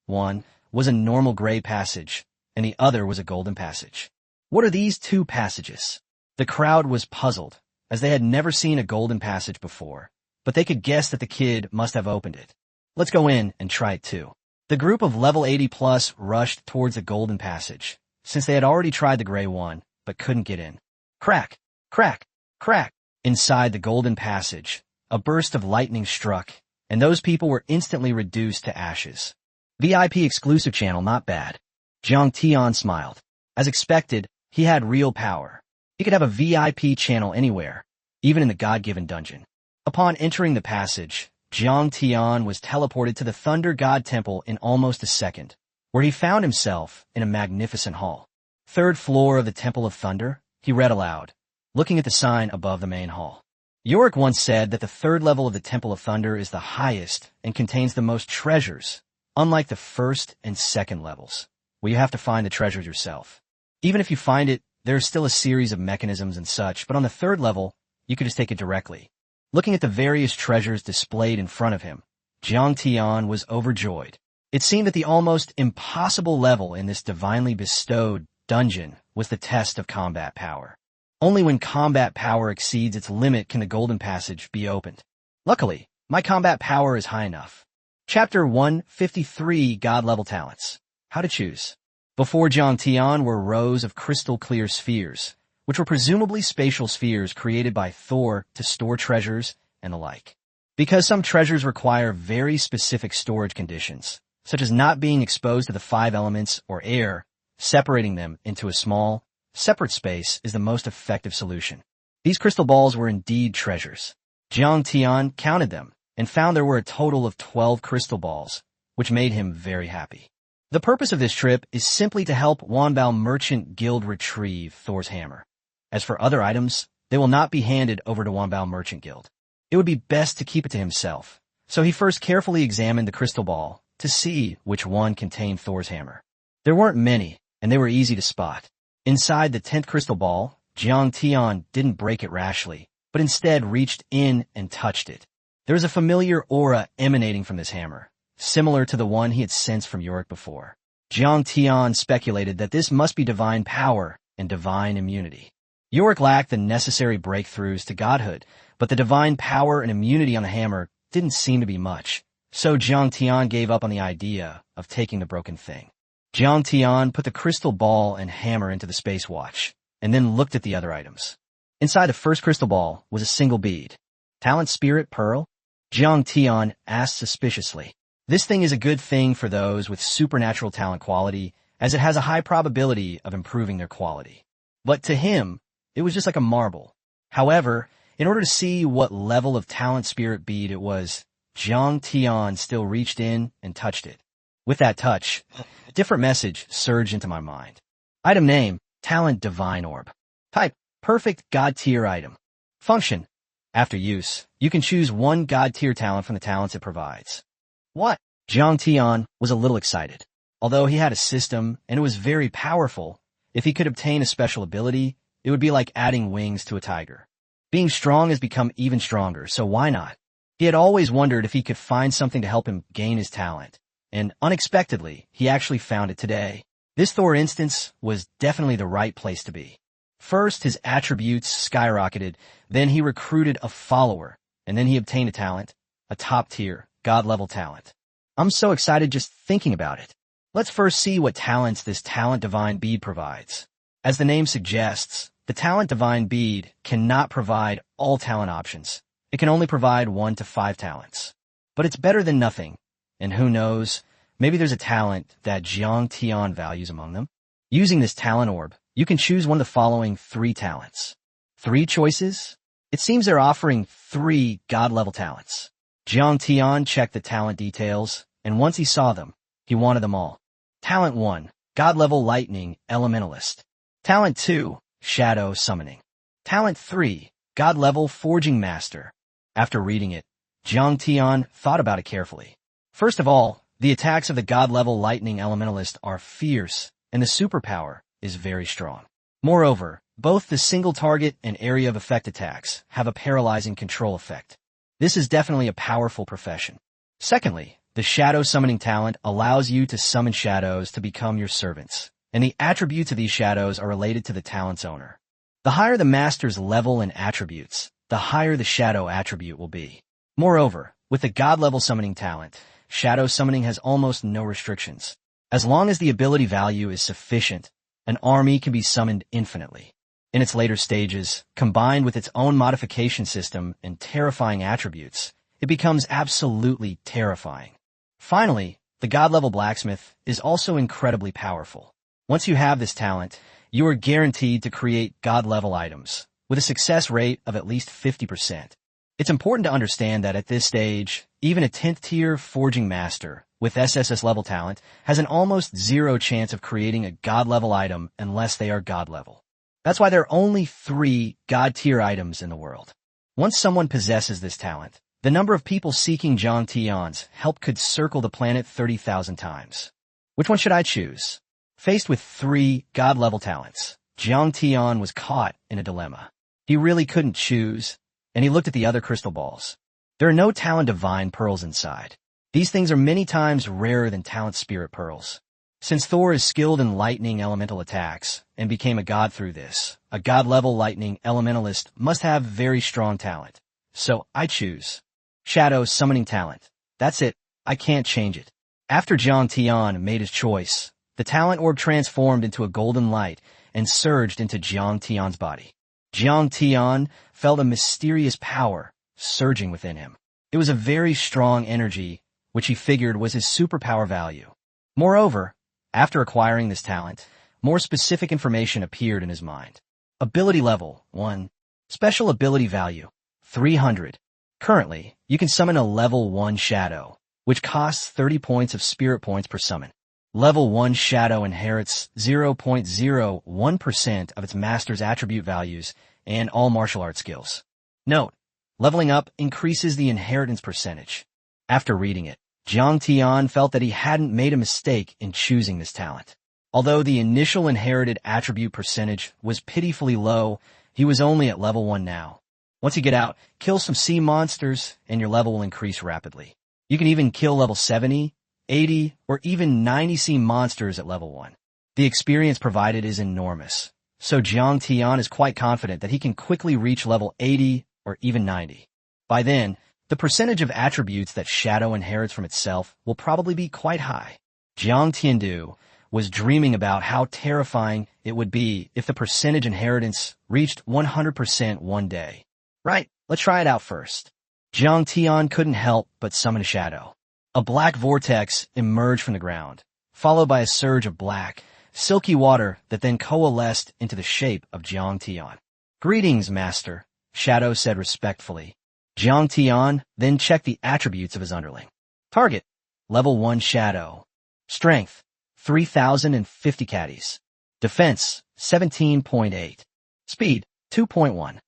One was a normal gray passage, and the other was a golden passage. What are these 2 passages? The crowd was puzzled, as they had never seen a golden passage before, but they could guess that the kid must have opened it. Let's go in and try it too. The group of level 80 plus rushed towards the golden passage, since they had already tried the gray one, but couldn't get in. Crack, crack, crack. Inside the golden passage, a burst of lightning struck, and those people were instantly reduced to ashes. VIP exclusive channel, not bad. Jang Tian smiled. As expected, he had real power. He could have a VIP channel anywhere, even in the God-given dungeon. Upon entering the passage, Jang Tian was teleported to the Thunder God Temple in almost a second, where he found himself in a magnificent hall. 3rd floor of the Temple of Thunder, he read aloud, looking at the sign above the main hall. Yorick once said that the 3rd level of the Temple of Thunder is the highest and contains the most treasures, unlike the 1st and 2nd levels, where you have to find the treasures yourself. Even if you find it, there is still a series of mechanisms and such, but on the 3rd level, you could just take it directly. Looking at the various treasures displayed in front of him, Jang Tian was overjoyed. It seemed that the almost impossible level in this divinely bestowed dungeon was the test of combat power. Only when combat power exceeds its limit can the golden passage be opened. Luckily, my combat power is high enough. Chapter 153, God Level Talents. How to choose. Before Jang Tian were rows of crystal clear spheres, which were presumably spatial spheres created by Thor to store treasures and the like. Because some treasures require very specific storage conditions, such as not being exposed to the 5 elements or air, separating them into a small, separate space is the most effective solution. These crystal balls were indeed treasures. Jang Tian counted them and found there were a total of 12 crystal balls, which made him very happy. The purpose of this trip is simply to help Wanbao Merchant Guild retrieve Thor's hammer. As for other items, they will not be handed over to Wanbao Merchant Guild. It would be best to keep it to himself, so he first carefully examined the crystal ball to see which one contained Thor's hammer. There weren't many, and they were easy to spot. Inside the 10th crystal ball, Jang Tian didn't break it rashly, but instead reached in and touched it. There was a familiar aura emanating from this hammer, similar to the one he had sensed from Yorick before. Jang Tian speculated that this must be divine power and divine immunity. Yorick lacked the necessary breakthroughs to godhood, but the divine power and immunity on the hammer didn't seem to be much, so Jang Tian gave up on the idea of taking the broken thing. Jang Tian put the crystal ball and hammer into the space watch, and then looked at the other items. Inside the first crystal ball was a single bead. Talent Spirit Pearl? Jang Tian asked suspiciously. This thing is a good thing for those with supernatural talent quality, as it has a high probability of improving their quality. But to him, it was just like a marble. However, in order to see what level of Talent Spirit bead it was, Jang Tian still reached in and touched it. With that touch, a different message surged into my mind. Item name, Talent Divine Orb. Type, Perfect God Tier item. Function, after use, you can choose one God Tier talent from the talents it provides. What? Jang Tian was a little excited. Although he had a system, and it was very powerful, if he could obtain a special ability, it would be like adding wings to a tiger. Being strong has become even stronger, so why not? He had always wondered if he could find something to help him gain his talent, and unexpectedly, he actually found it today. This Thor instance was definitely the right place to be. First, his attributes skyrocketed, then he recruited a follower, and then he obtained a talent, a top-tier, God-level talent. I'm so excited just thinking about it. Let's first see what talents this Talent Divine Bead provides. As the name suggests, the Talent Divine Bead cannot provide all talent options. It can only provide 1 to 5 talents. But it's better than nothing. And who knows, maybe there's a talent that Jang Tian values among them. Using this talent orb, you can choose one of the following 3 talents. 3 choices? It seems they're offering 3 God-level talents. Jang Tian checked the talent details, and once he saw them, he wanted them all. Talent 1, God-level Lightning Elementalist. Talent 2, Shadow Summoning. Talent 3, God-level Forging Master. After reading it, Jang Tian thought about it carefully. First of all, the attacks of the God-level Lightning Elementalist are fierce, and the superpower is very strong. Moreover, both the single target and area of effect attacks have a paralyzing control effect. This is definitely a powerful profession. Secondly, the shadow summoning talent allows you to summon shadows to become your servants, and the attributes of these shadows are related to the talent's owner. The higher the master's level and attributes, the higher the shadow attribute will be. Moreover, with the god-level summoning talent, shadow summoning has almost no restrictions. As long as the ability value is sufficient, an army can be summoned infinitely. In its later stages, combined with its own modification system and terrifying attributes, it becomes absolutely terrifying. Finally, the god-level blacksmith is also incredibly powerful. Once you have this talent, you are guaranteed to create god-level items, with a success rate of at least 50%. It's important to understand that at this stage, even a 10th tier forging master with SSS level talent has an almost zero chance of creating a god-level item unless they are god-level. That's why there are only 3 god-tier items in the world. Once someone possesses this talent, the number of people seeking Jiang Tian's help could circle the planet 30,000 times. Which one should I choose? Faced with 3 god-level talents, Jiang Tian was caught in a dilemma. He really couldn't choose, and he looked at the other crystal balls. There are no talent divine pearls inside. These things are many times rarer than talent spirit pearls. Since Thor is skilled in lightning elemental attacks and became a god through this, a god-level lightning elementalist must have very strong talent. So I choose Shadow summoning talent. That's it. I can't change it. After Jiang Tian made his choice, the talent orb transformed into a golden light and surged into Jiang Tian's body. Jiang Tian felt a mysterious power surging within him. It was a very strong energy, which he figured was his superpower value. Moreover, after acquiring this talent, more specific information appeared in his mind. Ability level 1. Special ability value 300. Currently, you can summon a level 1 shadow, which costs 30 points of spirit points per summon. Level 1 shadow inherits 0.01% of its master's attribute values and all martial arts skills. Note, leveling up increases the inheritance percentage. After reading it, Jiang Tian felt that he hadn't made a mistake in choosing this talent. Although the initial inherited attribute percentage was pitifully low, he was only at level 1 now. Once you get out, kill some sea monsters and your level will increase rapidly. You can even kill level 70, 80, or even 90 sea monsters at level 1. The experience provided is enormous, so Jiang Tian is quite confident that he can quickly reach level 80 or even 90. By then, the percentage of attributes that Shadow inherits from itself will probably be quite high. Jiang Tiandu was dreaming about how terrifying it would be if the percentage inheritance reached 100% one day. Right, let's try it out first. Jiang Tian couldn't help but summon a shadow. A black vortex emerged from the ground, followed by a surge of black, silky water that then coalesced into the shape of Jiang Tian. Greetings, Master, Shadow said respectfully. Jiang Tian then checked the attributes of his underling. Target, level 1 Shadow. Strength, 3,050 caddies. Defense, 17.8. Speed, 2.1.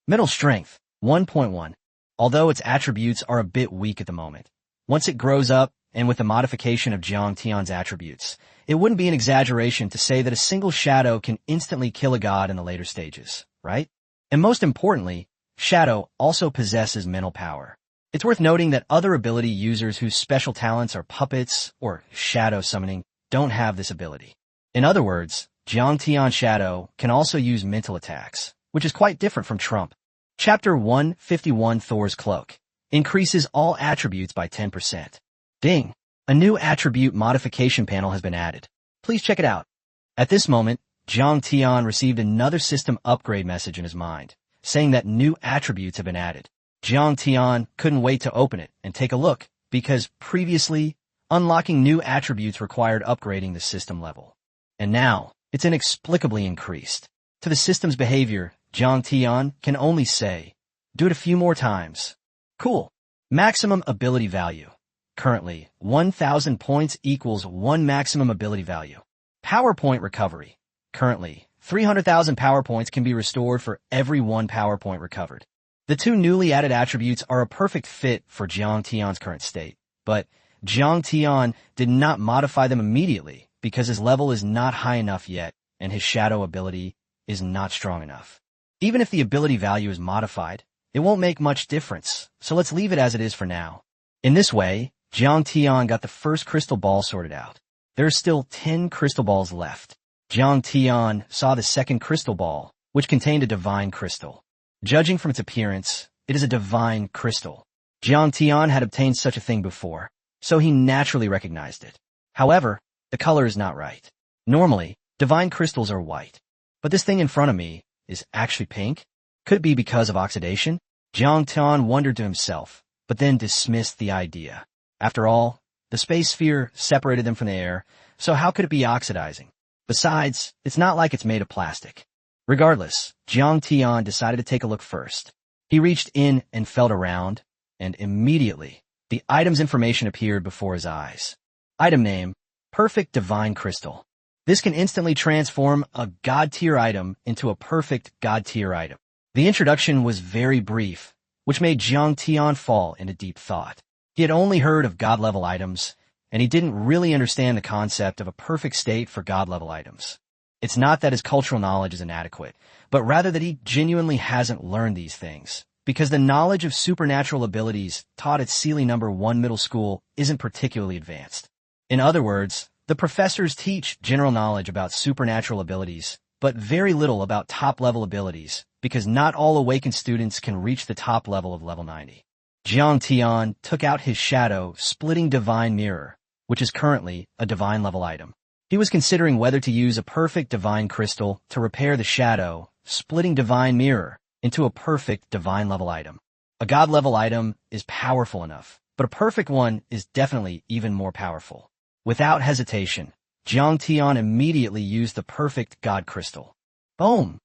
Mental strength, 1.1. Although its attributes are a bit weak at the moment. Once it grows up, and with the modification of Jiang Tian's attributes, it wouldn't be an exaggeration to say that a single shadow can instantly kill a god in the later stages, right? And most importantly, Shadow also possesses mental power. It's worth noting that other ability users whose special talents are puppets or shadow summoning don't have this ability. In other words, Jiang Tian Shadow can also use mental attacks, which is quite different from Trump. Chapter 151 Thor's Cloak increases all attributes by 10%. Ding! A new attribute modification panel has been added. Please check it out. At this moment, Jiang Tian received another system upgrade message in his mind, saying that new attributes have been added. Jiang Tian couldn't wait to open it and take a look, because previously, unlocking new attributes required upgrading the system level. And now, it's inexplicably increased. To the system's behavior, Jiang Tian can only say, do it a few more times. Cool. Maximum ability value. Currently, 1,000 points equals 1 maximum ability value. PowerPoint recovery. Currently, 300,000 power points can be restored for every 1 power point recovered. The 2 newly added attributes are a perfect fit for Jiang Tian's current state, but Jiang Tian did not modify them immediately because his level is not high enough yet and his shadow ability is not strong enough. Even if the ability value is modified, it won't make much difference, so let's leave it as it is for now. In this way, Jiang Tian got the first crystal ball sorted out. There are still 10 crystal balls left. Jiang Tian saw the second crystal ball, which contained a divine crystal. Judging from its appearance, it is a divine crystal. Jiang Tian had obtained such a thing before, so he naturally recognized it. However, the color is not right. Normally, divine crystals are white. But this thing in front of me is actually pink? Could it be because of oxidation? Jiang Tian wondered to himself, but then dismissed the idea. After all, the space sphere separated them from the air, so how could it be oxidizing? Besides, it's not like it's made of plastic. Regardless, Jiang Tian decided to take a look first. He reached in and felt around, and immediately, the item's information appeared before his eyes. Item name, Perfect Divine Crystal. This can instantly transform a God-tier item into a perfect God-tier item. The introduction was very brief, which made Jiang Tian fall into deep thought. He had only heard of God-level items, and he didn't really understand the concept of a perfect state for God-level items. It's not that his cultural knowledge is inadequate, but rather that he genuinely hasn't learned these things, because the knowledge of supernatural abilities taught at Sealy No. 1 Middle School isn't particularly advanced. In other words, the professors teach general knowledge about supernatural abilities, but very little about top-level abilities, because not all awakened students can reach the top level of level 90. Jiang Tian took out his shadow splitting divine mirror, which is currently a divine level item. He was considering whether to use a perfect divine crystal to repair the shadow splitting divine mirror into a perfect divine level item. A god level item is powerful enough, but a perfect one is definitely even more powerful. Without hesitation, Jiang Tian immediately used the perfect god crystal. Boom!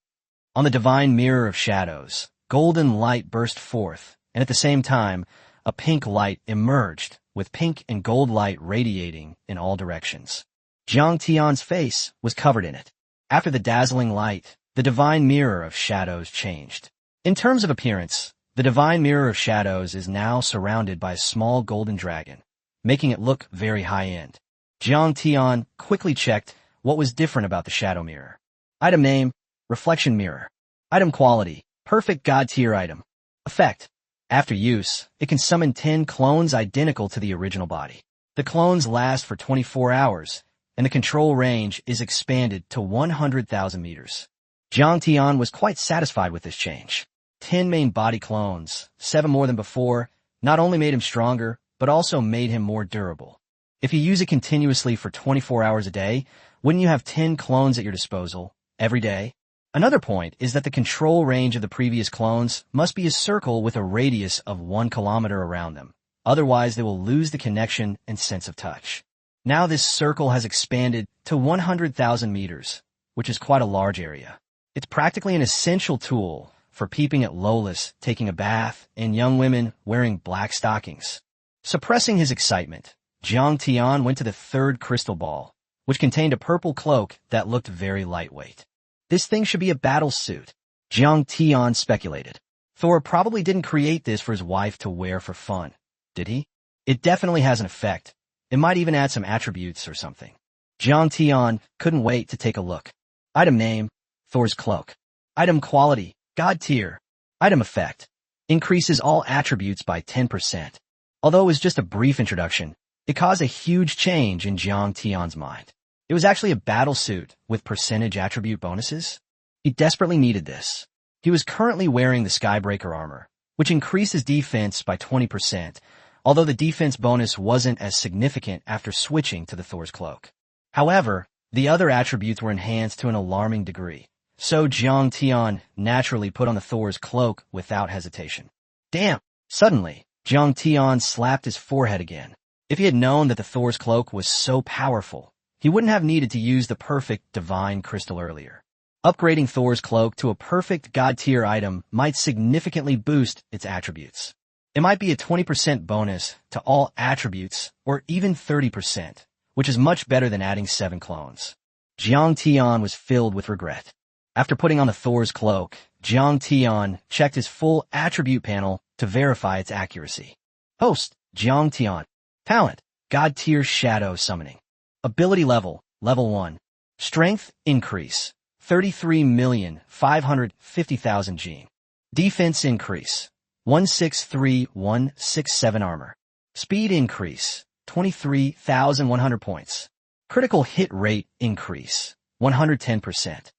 On the divine mirror of shadows, golden light burst forth, and at the same time, a pink light emerged, with pink and gold light radiating in all directions. Jiang Tian's face was covered in it. After the dazzling light, the divine mirror of shadows changed. In terms of appearance, the divine mirror of shadows is now surrounded by a small golden dragon, making it look very high-end. Jiang Tian quickly checked what was different about the shadow mirror. Item name, Reflection Mirror. Item quality, Perfect God Tier item. Effect. After use, it can summon 10 clones identical to the original body. The clones last for 24 hours, and the control range is expanded to 100,000 meters. Jiang Tian was quite satisfied with this change. 10 main body clones, 7 more than before, not only made him stronger, but also made him more durable. If you use it continuously for 24 hours a day, wouldn't you have 10 clones at your disposal every day? Another point is that the control range of the previous clones must be a circle with a radius of 1 kilometer around them. Otherwise, they will lose the connection and sense of touch. Now this circle has expanded to 100,000 meters, which is quite a large area. It's practically an essential tool for peeping at Lolas taking a bath and young women wearing black stockings. Suppressing his excitement, Jiang Tian went to the third crystal ball, which contained a purple cloak that looked very lightweight. This thing should be a battle suit, Jiang Tian speculated. Thor probably didn't create this for his wife to wear for fun, did he? It definitely has an effect. It might even add some attributes or something. Jiang Tian couldn't wait to take a look. Item name, Thor's cloak. Item quality, God tier. Item effect, increases all attributes by 10%. Although it was just a brief introduction, it caused a huge change in Jiang Tian's mind. It was actually a battle suit with percentage attribute bonuses. He desperately needed this. He was currently wearing the Skybreaker armor, which increases defense by 20%, although the defense bonus wasn't as significant after switching to the Thor's cloak. However, the other attributes were enhanced to an alarming degree, so Jiang Tian naturally put on the Thor's cloak without hesitation. Damn! Suddenly, Jiang Tian slapped his forehead again. If he had known that the Thor's cloak was so powerful, he wouldn't have needed to use the perfect divine crystal earlier. Upgrading Thor's cloak to a perfect god tier item might significantly boost its attributes. It might be a 20% bonus to all attributes, or even 30%, which is much better than adding 7 clones. Jiang Tian was filled with regret. After putting on the Thor's cloak, Jiang Tian checked his full attribute panel to verify its accuracy. Host, Jiang Tian. Talent, God tier shadow summoning. Ability level, level 1. Strength, increase, 33,550,000 gene. Defense increase, 163, 167 armor. Speed increase, 23,100 points. Critical hit rate increase, 110%.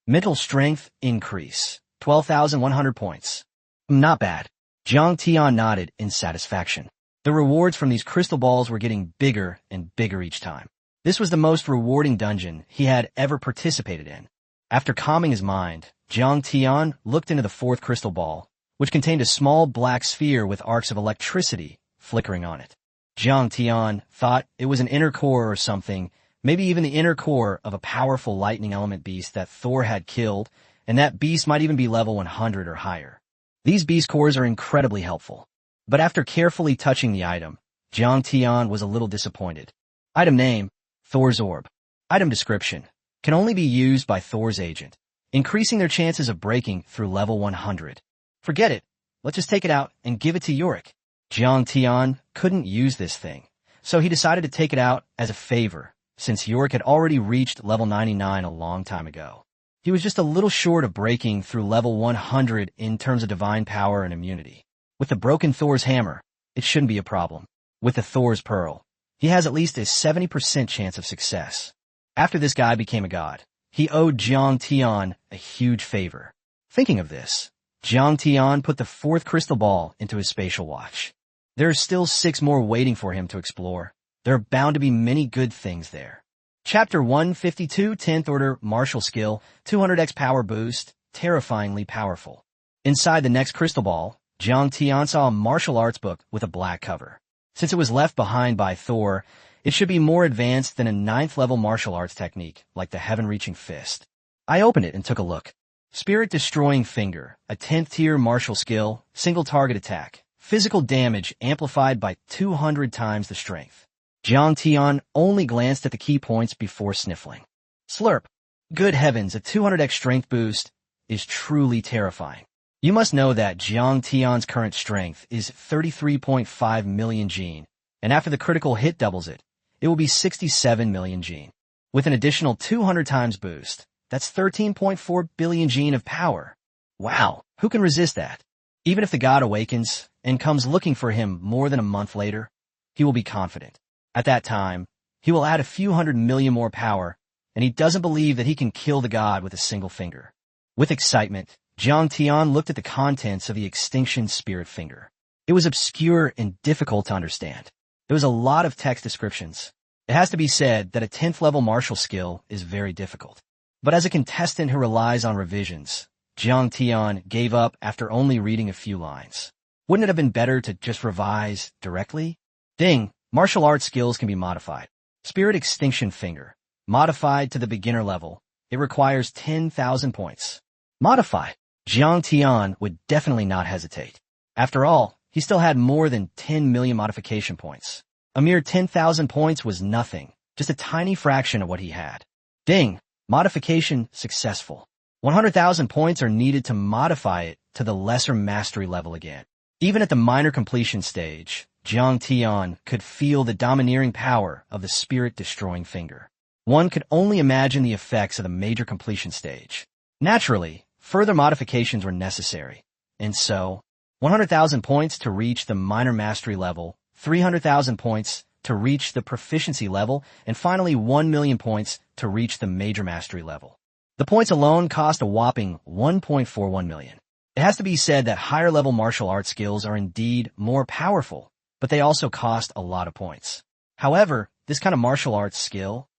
Mental strength increase, 12,100 points. Not bad. Jiang Tian nodded in satisfaction. The rewards from these crystal balls were getting bigger and bigger each time. This was the most rewarding dungeon he had ever participated in. After calming his mind, Jiang Tian looked into the fourth crystal ball, which contained a small black sphere with arcs of electricity flickering on it. Jiang Tian thought it was an inner core or something, maybe even the inner core of a powerful lightning element beast that Thor had killed, and that beast might even be level 100 or higher. These beast cores are incredibly helpful. But after carefully touching the item, Jiang Tian was a little disappointed. Item name, Thor's Orb. Item description, can only be used by Thor's agent, increasing their chances of breaking through level 100. Forget it. Let's just take it out and give it to Yorick. Jiang Tian couldn't use this thing, so he decided to take it out as a favor, since Yorick had already reached level 99 a long time ago. He was just a little short of breaking through level 100 in terms of divine power and immunity. With the broken Thor's hammer, it shouldn't be a problem. With the Thor's pearl, he has at least a 70% chance of success. After this guy became a god, he owed Jiang Tian a huge favor. Thinking of this, Jiang Tian put the fourth crystal ball into his spatial watch. There are still 6 more waiting for him to explore. There are bound to be many good things there. Chapter 152, 10th Order Martial Skill, 200x Power Boost, terrifyingly powerful. Inside the next crystal ball, Jiang Tian saw a martial arts book with a black cover. Since it was left behind by Thor, it should be more advanced than a 9th-level martial arts technique, like the Heaven-Reaching Fist. I opened it and took a look. Spirit Destroying Finger, a 10th-tier martial skill, single target attack, physical damage amplified by 200 times the strength. Jiang Tian only glanced at the key points before sniffling. Slurp. Good heavens, a 200x strength boost is truly terrifying. You must know that Jiang Tian's current strength is 33.5 million gene, and after the critical hit doubles it, it will be 67 million gene. With an additional 200 times boost, that's 13.4 billion gene of power. Wow, who can resist that? Even if the god awakens and comes looking for him more than a month later, he will be confident. At that time, he will add a few hundred million more power, and he doesn't believe that he can kill the god with a single finger. With excitement, Jiang Tian looked at the contents of the Extinction Spirit Finger. It was obscure and difficult to understand. There was a lot of text descriptions. It has to be said that a 10th level martial skill is very difficult. But as a contestant who relies on revisions, Jiang Tian gave up after only reading a few lines. Wouldn't it have been better to just revise directly? Ding! Martial arts skills can be modified. Spirit Extinction Finger. Modified to the beginner level. It requires 10,000 points. Modify. Jiang Tian would definitely not hesitate. After all, he still had more than 10 million modification points. A mere 10,000 points was nothing, just a tiny fraction of what he had. Ding! Modification successful. 100,000 points are needed to modify it to the lesser mastery level again. Even at the minor completion stage, Jiang Tian could feel the domineering power of the spirit-destroying finger. One could only imagine the effects of the major completion stage. Naturally, further modifications were necessary, and so, 100,000 points to reach the minor mastery level, 300,000 points to reach the proficiency level, and finally 1 million points to reach the major mastery level. The points alone cost a whopping 1.41 million. It has to be said that higher level martial arts skills are indeed more powerful, but they also cost a lot of points. However, this kind of martial arts skill,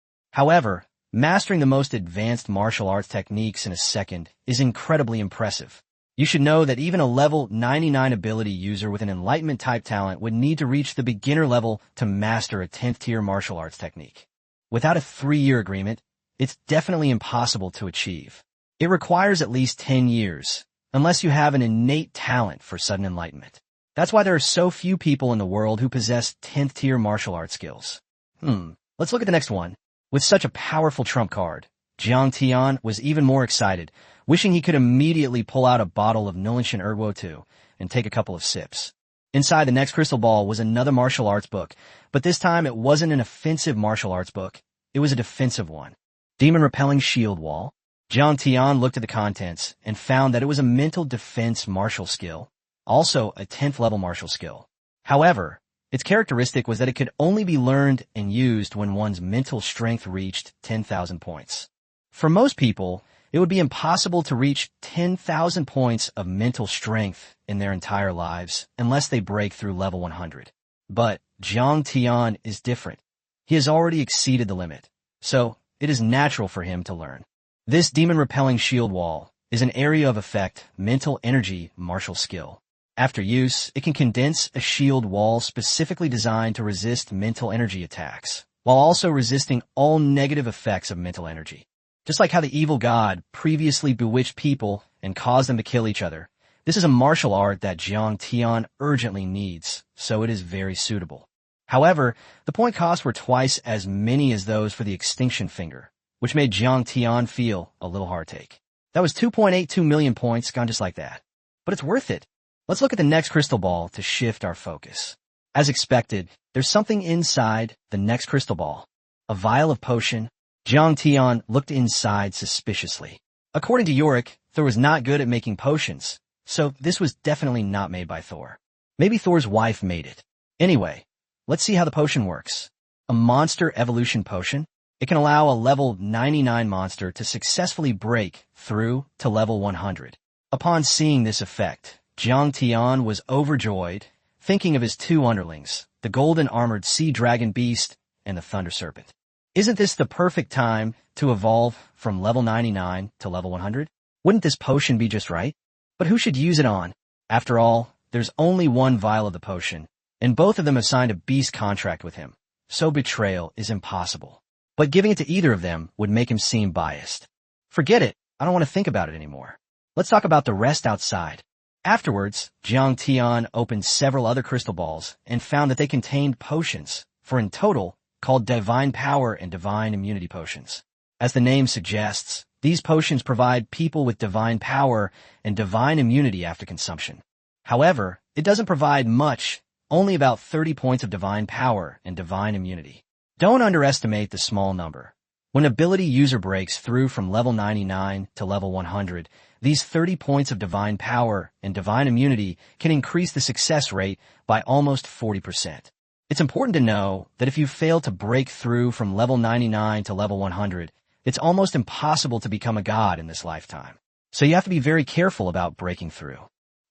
mastering the most advanced martial arts techniques in a second is incredibly impressive. You should know that even a level 99 ability user with an enlightenment type talent would need to reach the beginner level to master a 10th tier martial arts technique. Without a 3-year agreement, it's definitely impossible to achieve. It requires at least 10 years, unless you have an innate talent for sudden enlightenment. That's why there are so few people in the world who possess 10th tier martial arts skills. Let's look at the next one. With such a powerful trump card, Jiang Tian was even more excited, wishing he could immediately pull out a bottle of Nulingshan Erguo 2 and take a couple of sips. Inside the next crystal ball was another martial arts book, but this time it wasn't an offensive martial arts book, it was a defensive one. Demon Repelling Shield Wall. Jiang Tian looked at the contents and found that it was a mental defense martial skill, also a 10th level martial skill. However, its characteristic was that it could only be learned and used when one's mental strength reached 10,000 points. For most people, it would be impossible to reach 10,000 points of mental strength in their entire lives unless they break through level 100. But Jiang Tian is different. He has already exceeded the limit, so it is natural for him to learn. This demon-repelling shield wall is an area of effect, mental energy, martial skill. After use, it can condense a shield wall specifically designed to resist mental energy attacks, while also resisting all negative effects of mental energy. Just like how the evil god previously bewitched people and caused them to kill each other, this is a martial art that Jiang Tian urgently needs, so it is very suitable. However, the point costs were twice as many as those for the extinction finger, which made Jiang Tian feel a little heartache. That was 2.82 million points gone just like that. But it's worth it. Let's look at the next crystal ball to shift our focus. As expected, there's something inside the next crystal ball. A vial of potion. Jiang Tian looked inside suspiciously. According to Yorick, Thor was not good at making potions, so this was definitely not made by Thor. Maybe Thor's wife made it. Anyway, let's see how the potion works. A monster evolution potion. It can allow a level 99 monster to successfully break through to level 100. Upon seeing this effect, Jiang Tian was overjoyed, thinking of his two underlings, the golden-armored sea dragon beast and the thunder serpent. Isn't this the perfect time to evolve from level 99 to level 100? Wouldn't this potion be just right? But who should use it on? After all, there's only one vial of the potion, and both of them have signed a beast contract with him, so betrayal is impossible. But giving it to either of them would make him seem biased. Forget it, I don't want to think about it anymore. Let's talk about the rest outside. Afterwards, Jiang Tian opened several other crystal balls and found that they contained potions, for in total, called Divine Power and Divine Immunity Potions. As the name suggests, these potions provide people with divine power and divine immunity after consumption. However, it doesn't provide much, only about 30 points of divine power and divine immunity. Don't underestimate the small number. When ability user breaks through from level 99 to level 100, these 30 points of divine power and divine immunity can increase the success rate by almost 40%. It's important to know that if you fail to break through from level 99 to level 100, it's almost impossible to become a god in this lifetime. So you have to be very careful about breaking through.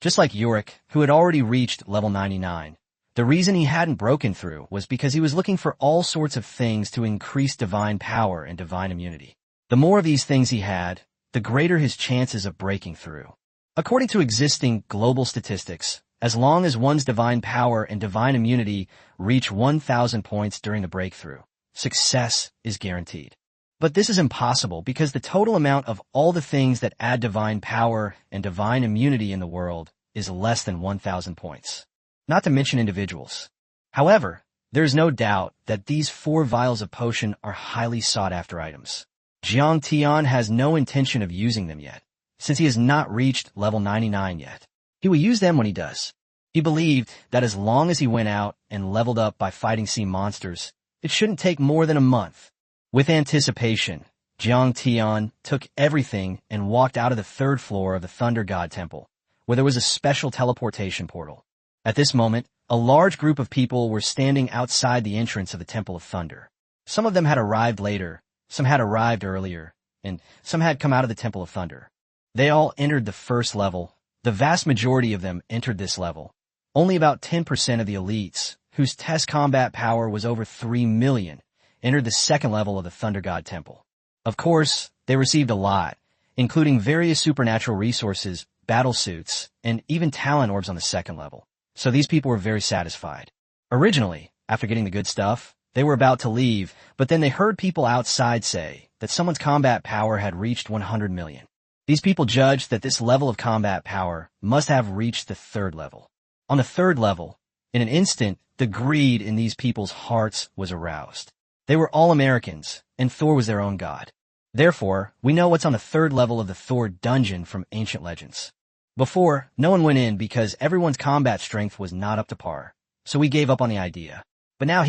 Just like Yorick, who had already reached level 99, the reason he hadn't broken through was because he was looking for all sorts of things to increase divine power and divine immunity. The more of these things he had, the greater his chances of breaking through. According to existing global statistics, as long as one's divine power and divine immunity reach 1,000 points during the breakthrough, success is guaranteed. But this is impossible because the total amount of all the things that add divine power and divine immunity in the world is less than 1,000 points. Not to mention individuals. However, there is no doubt that these 4 vials of potion are highly sought-after items. Jiang Tian has no intention of using them yet, since he has not reached level 99 yet. He will use them when he does. He believed that as long as he went out and leveled up by fighting sea monsters, it shouldn't take more than a month. With anticipation, Jiang Tian took everything and walked out of the 3rd floor of the Thunder God Temple, where there was a special teleportation portal. At this moment, a large group of people were standing outside the entrance of the Temple of Thunder. Some of them had arrived later, some had arrived earlier, and some had come out of the Temple of Thunder. They all entered the 1st level. The vast majority of them entered this level. Only about 10% of the elites, whose test combat power was over 3 million, entered the 2nd level of the Thunder God Temple. Of course, they received a lot, including various supernatural resources, battle suits, and even talent orbs on the 2nd level. So these people were very satisfied. Originally, after getting the good stuff, they were about to leave, but then they heard people outside say that someone's combat power had reached 100 million. These people judged that this level of combat power must have reached the 3rd level. On the 3rd level, in an instant, the greed in these people's hearts was aroused. They were all Americans, and Thor was their own god. Therefore, we know what's on the 3rd level of the Thor dungeon from ancient legends. Before, no one went in because everyone's combat strength was not up to par, so we gave up on the idea. But now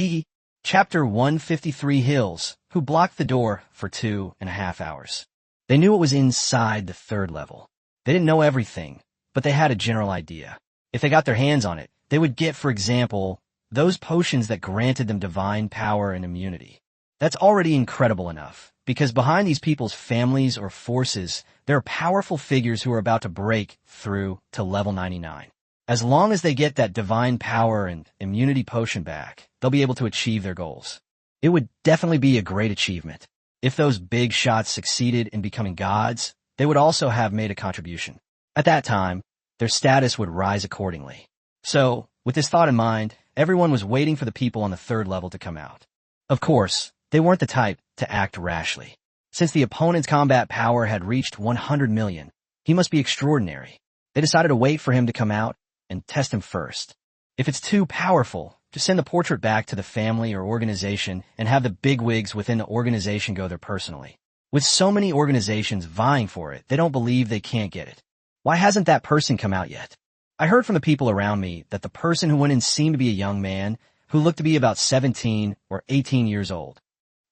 Chapter 153 Hills, who blocked the door for 2.5 hours. They knew what was inside the 3rd level. They didn't know everything, but they had a general idea. If they got their hands on it, they would get, for example, those potions that granted them divine power and immunity. That's already incredible enough, because behind these people's families or forces, there are powerful figures who are about to break through to level 99. As long as they get that divine power and immunity potion back, they'll be able to achieve their goals. It would definitely be a great achievement. If those big shots succeeded in becoming gods, they would also have made a contribution. At that time, their status would rise accordingly. So, with this thought in mind, everyone was waiting for the people on the third level to come out. Of course, they weren't the type to act rashly. Since the opponent's combat power had reached 100 million, he must be extraordinary. They decided to wait for him to come out and test him first. If it's too powerful, just send the portrait back to the family or organization and have the bigwigs within the organization go there personally. With so many organizations vying for it, they don't believe they can't get it. Why hasn't that person come out yet? I heard from the people around me that the person who went in seemed to be a young man who looked to be about 17 or 18 years old.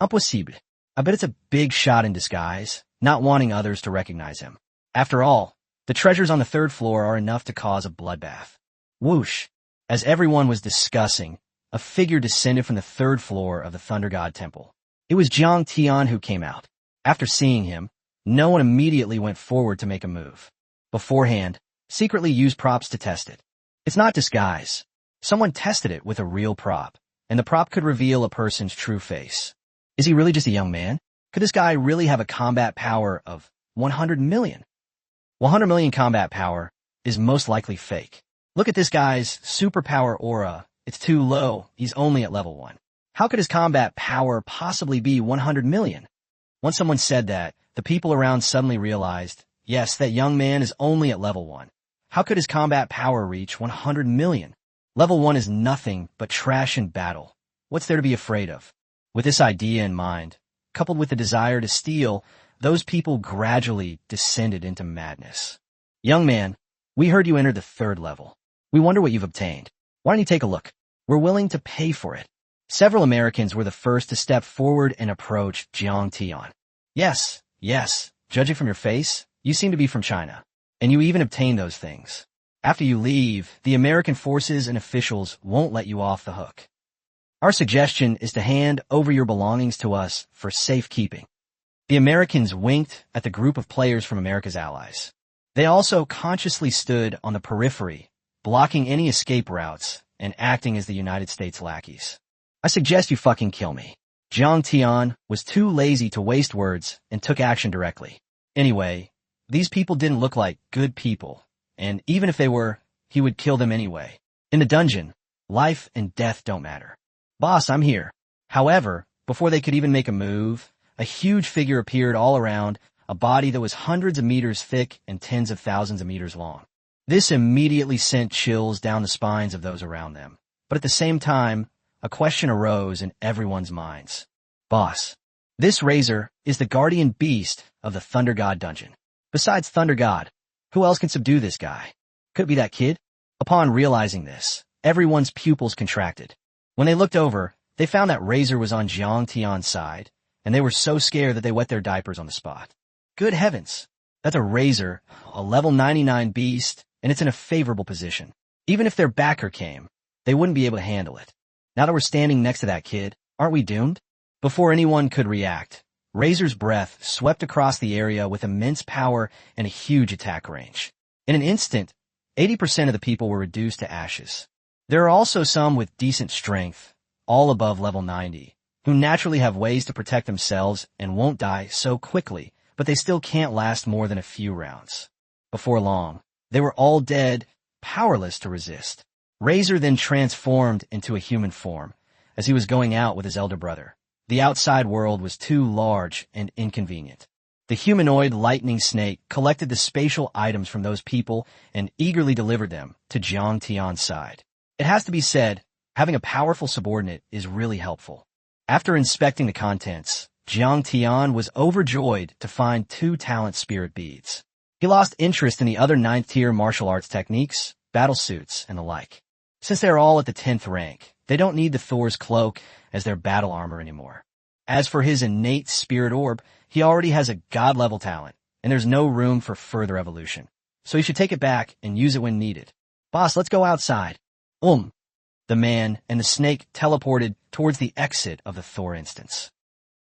Impossible. I bet it's a big shot in disguise, not wanting others to recognize him. After all, the treasures on the third floor are enough to cause a bloodbath. Whoosh! As everyone was discussing, a figure descended from the third floor of the Thunder God Temple. It was Jiang Tian who came out. After seeing him, no one immediately went forward to make a move. Beforehand, secretly used props to test it. It's not disguise. Someone tested it with a real prop, and the prop could reveal a person's true face. Is he really just a young man? Could this guy really have a combat power of 100 million? 100 million combat power is most likely fake. Look at this guy's superpower aura. It's too low. He's only at level 1. How could his combat power possibly be 100 million? Once someone said that, the people around suddenly realized, yes, that young man is only at level 1. How could his combat power reach 100 million? Level 1 is nothing but trash in battle. What's there to be afraid of? With this idea in mind, coupled with the desire to steal, those people gradually descended into madness. Young man, we heard you entered the third level. We wonder what you've obtained. Why don't you take a look? We're willing to pay for it. Several Americans were the first to step forward and approach Jiang Tian. Yes, judging from your face, you seem to be from China. And you even obtained those things. After you leave, the American forces and officials won't let you off the hook. Our suggestion is to hand over your belongings to us for safekeeping. The Americans winked at the group of players from America's allies. They also consciously stood on the periphery, blocking any escape routes and acting as the United States lackeys. I suggest you fucking kill me. Jiang Tian was too lazy to waste words and took action directly. Anyway, these people didn't look like good people, and even if they were, he would kill them anyway. In the dungeon, life and death don't matter. Boss, I'm here. However, before they could even make a move, a huge figure appeared all around, a body that was hundreds of meters thick and tens of thousands of meters long. This immediately sent chills down the spines of those around them. But at the same time, a question arose in everyone's minds. Boss, this Razor is the guardian beast of the Thunder God dungeon. Besides Thunder God, who else can subdue this guy? Could it be that kid? Upon realizing this, everyone's pupils contracted. When they looked over, they found that Razor was on Jiang Tian's side, and they were so scared that they wet their diapers on the spot. Good heavens! That's a Razor, a level 99 beast, and it's in a favorable position. Even if their backer came, they wouldn't be able to handle it. Now that we're standing next to that kid, aren't we doomed? Before anyone could react, Razor's breath swept across the area with immense power and a huge attack range. In an instant, 80% of the people were reduced to ashes. There are also some with decent strength, all above level 90, who naturally have ways to protect themselves and won't die so quickly, but they still can't last more than a few rounds. Before long, they were all dead, powerless to resist. Razor then transformed into a human form, as he was going out with his elder brother. The outside world was too large and inconvenient. The humanoid lightning snake collected the spatial items from those people and eagerly delivered them to Jiang Tian's side. It has to be said, having a powerful subordinate is really helpful. After inspecting the contents, Jiang Tian was overjoyed to find 2 talent spirit beads. He lost interest in the other 9th-tier martial arts techniques, battle suits, and the like. Since they're all at the 10th rank, they don't need the Thor's cloak as their battle armor anymore. As for his innate spirit orb, he already has a god-level talent, and there's no room for further evolution. So he should take it back and use it when needed. Boss, let's go outside. The man and the snake teleported towards the exit of the Thor instance.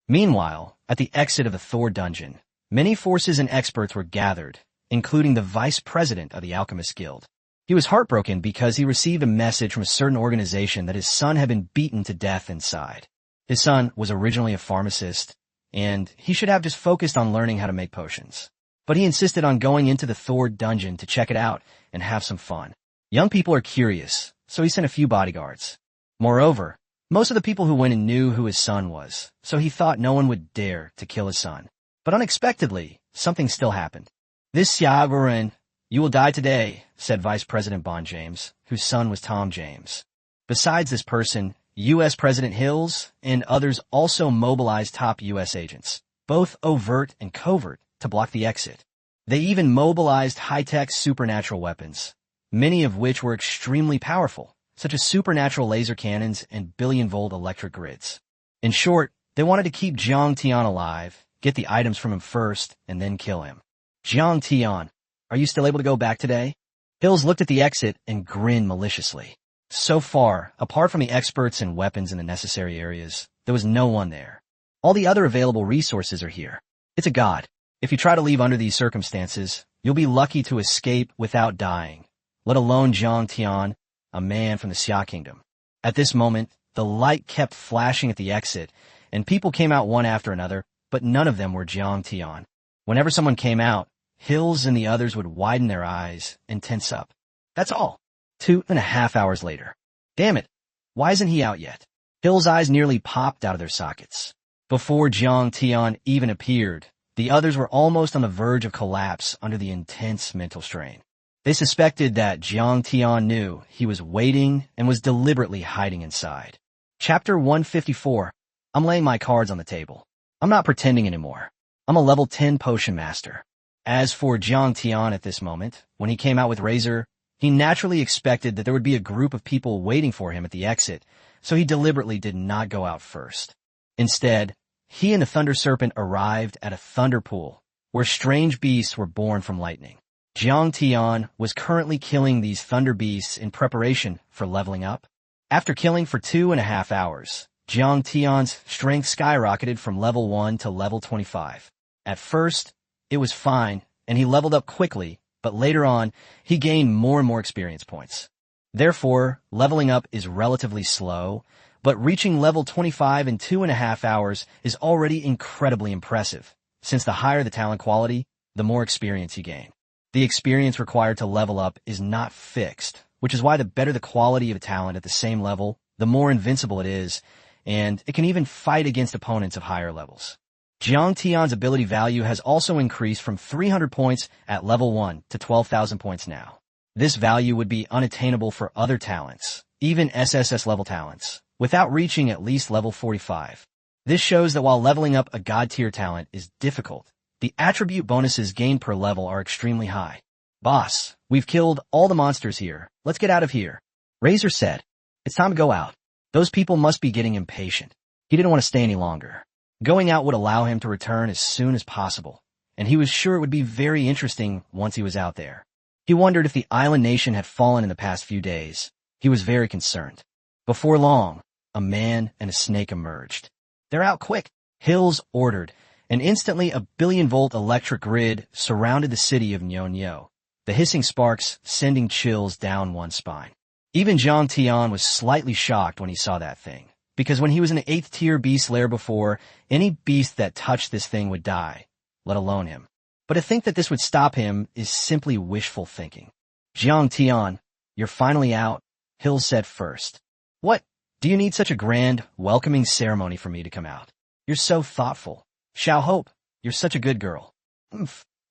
Meanwhile, at the exit of the Thor dungeon, many forces and experts were gathered, including the vice president of the Alchemist Guild. He was heartbroken because he received a message from a certain organization that his son had been beaten to death inside. His son was originally a pharmacist, and he should have just focused on learning how to make potions. But he insisted on going into the Thor dungeon to check it out and have some fun. Young people are curious, so he sent a few bodyguards. Moreover, most of the people who went in knew who his son was, so he thought no one would dare to kill his son. But unexpectedly, something still happened. "This Xiaoguren, you will die today," said Vice President Bond James, whose son was Tom James. Besides this person, U.S. President Hills and others also mobilized top U.S. agents, both overt and covert, to block the exit. They even mobilized high-tech supernatural weapons, many of which were extremely powerful, such as supernatural laser cannons and billion-volt electric grids. In short, they wanted to keep Jiang Tian alive, get the items from him first, and then kill him. "Jiang Tian, are you still able to go back today?" Hills looked at the exit and grinned maliciously. So far, apart from the experts and weapons in the necessary areas, there was no one there. All the other available resources are here. It's a god. If you try to leave under these circumstances, you'll be lucky to escape without dying, let alone Jiang Tian, a man from the Xia Kingdom. At this moment, the light kept flashing at the exit, and people came out one after another, but none of them were Jiang Tian. Whenever someone came out, Hills and the others would widen their eyes and tense up. That's all. 2.5 hours later. Damn it, why isn't he out yet? Hill's eyes nearly popped out of their sockets. Before Jiang Tian even appeared, the others were almost on the verge of collapse under the intense mental strain. They suspected that Jiang Tian knew he was waiting and was deliberately hiding inside. Chapter 154. I'm laying my cards on the table. I'm not pretending anymore. I'm a level 10 potion master. As for Jiang Tian at this moment, when he came out with Razor, he naturally expected that there would be a group of people waiting for him at the exit, so he deliberately did not go out first. Instead, he and the Thunder Serpent arrived at a thunder pool, where strange beasts were born from lightning. Jiang Tian was currently killing these thunder beasts in preparation for leveling up. After killing for 2.5 hours, Jiang Tian's strength skyrocketed from level 1 to level 25. At first, it was fine, and he leveled up quickly, but later on, he gained more and more experience points. Therefore, leveling up is relatively slow, but reaching level 25 in 2.5 hours is already incredibly impressive, since the higher the talent quality, the more experience you gain. The experience required to level up is not fixed, which is why the better the quality of a talent at the same level, the more invincible it is, and it can even fight against opponents of higher levels. Jiang Tian's ability value has also increased from 300 points at level 1 to 12,000 points now. This value would be unattainable for other talents, even SSS level talents, without reaching at least level 45. This shows that while leveling up a god tier talent is difficult, the attribute bonuses gained per level are extremely high. "Boss, we've killed all the monsters here. Let's get out of here," Razor said. "It's time to go out." Those people must be getting impatient. He didn't want to stay any longer. Going out would allow him to return as soon as possible, and he was sure it would be very interesting once he was out there. He wondered if the island nation had fallen in the past few days. He was very concerned. Before long, a man and a snake emerged. "They're out quick," Hills ordered, and instantly a billion-volt electric grid surrounded the city of Nyonyo, the hissing sparks sending chills down one's spine. Even Jiang Tian was slightly shocked when he saw that thing, because when he was in the 8th tier beast lair before, any beast that touched this thing would die, let alone him. But to think that this would stop him is simply wishful thinking. "Jiang Tian, you're finally out," Hills said first. "What? Do you need such a grand, welcoming ceremony for me to come out? You're so thoughtful. Xiao Hope, you're such a good girl."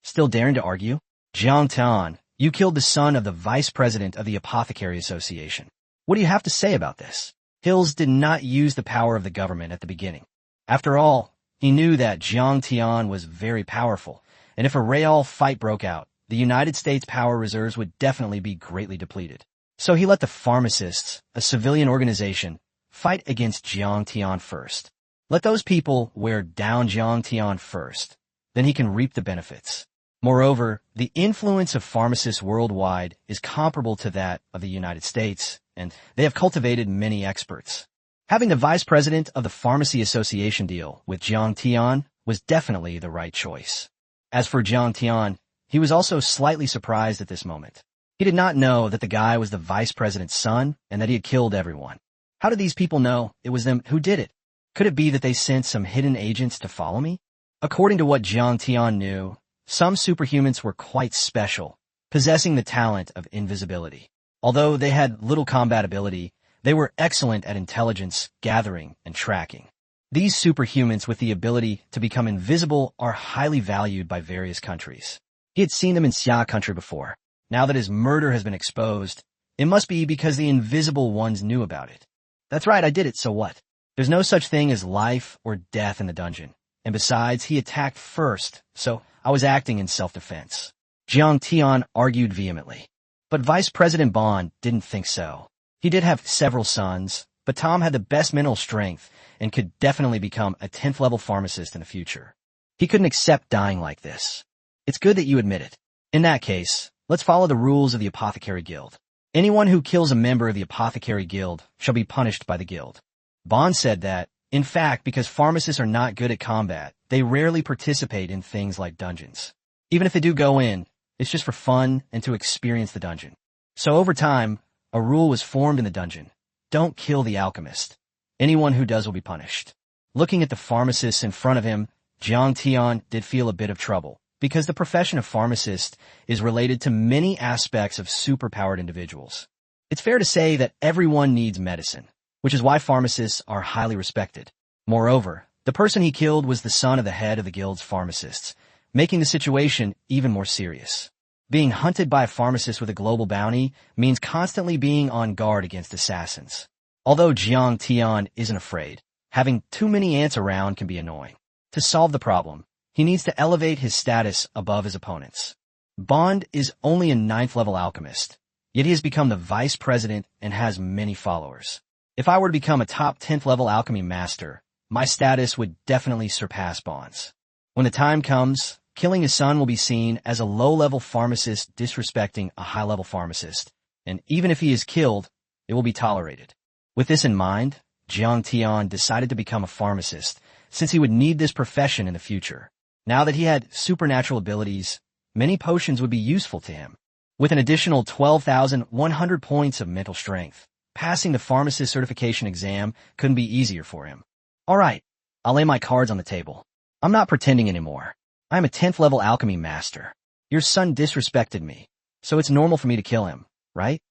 Still daring to argue? "Jiang Tian, you killed the son of the vice president of the Apothecary Association. What do you have to say about this?" Hills did not use the power of the government at the beginning. After all, he knew that Jiang Tian was very powerful, and if a real fight broke out, the United States power reserves would definitely be greatly depleted. So he let the pharmacists, a civilian organization, fight against Jiang Tian first. Let those people wear down Jiang Tian first, then he can reap the benefits. Moreover, the influence of pharmacists worldwide is comparable to that of the United States, and they have cultivated many experts. Having the vice president of the Pharmacy Association deal with Jiang Tian was definitely the right choice. As for Jiang Tian, he was also slightly surprised at this moment. He did not know that the guy was the vice president's son and that he had killed everyone. How did these people know it was them who did it? Could it be that they sent some hidden agents to follow me? According to what Jiang Tian knew, some superhumans were quite special, possessing the talent of invisibility. Although they had little combat ability, they were excellent at intelligence, gathering, and tracking. These superhumans with the ability to become invisible are highly valued by various countries. He had seen them in Xia country before. Now that his murder has been exposed, it must be because the invisible ones knew about it. That's right, I did it, so what? There's no such thing as life or death in the dungeon. And besides, he attacked first, so I was acting in self-defense. Jiang Tian argued vehemently. But Vice President Bond didn't think so. He did have several sons, but Tom had the best mental strength and could definitely become a 10th level pharmacist in the future. He couldn't accept dying like this. It's good that you admit it. In that case, let's follow the rules of the Apothecary Guild. Anyone who kills a member of the Apothecary Guild shall be punished by the guild. Bond said that, in fact, because pharmacists are not good at combat, they rarely participate in things like dungeons. Even if they do go in, it's just for fun and to experience the dungeon. So over time, a rule was formed in the dungeon. Don't kill the alchemist. Anyone who does will be punished. Looking at the pharmacists in front of him, Jiang Tian did feel a bit of trouble, because the profession of pharmacist is related to many aspects of superpowered individuals. It's fair to say that everyone needs medicine, which is why pharmacists are highly respected. Moreover, the person he killed was the son of the head of the guild's pharmacists, making the situation even more serious. Being hunted by a pharmacist with a global bounty means constantly being on guard against assassins. Although Jiang Tian isn't afraid, having too many ants around can be annoying. To solve the problem, he needs to elevate his status above his opponents. Bond is only a 9th level alchemist, yet he has become the vice president and has many followers. If I were to become a top 10th level alchemy master, my status would definitely surpass Bond's. When the time comes, killing his son will be seen as a low-level pharmacist disrespecting a high-level pharmacist, and even if he is killed, it will be tolerated. With this in mind, Jiang Tian decided to become a pharmacist, since he would need this profession in the future. Now that he had supernatural abilities, many potions would be useful to him. With an additional 12,100 points of mental strength, passing the pharmacist certification exam couldn't be easier for him. All right, I'll lay my cards on the table. I'm not pretending anymore. I'm a 10th level alchemy master. Your son disrespected me, so it's normal for me to kill him, right?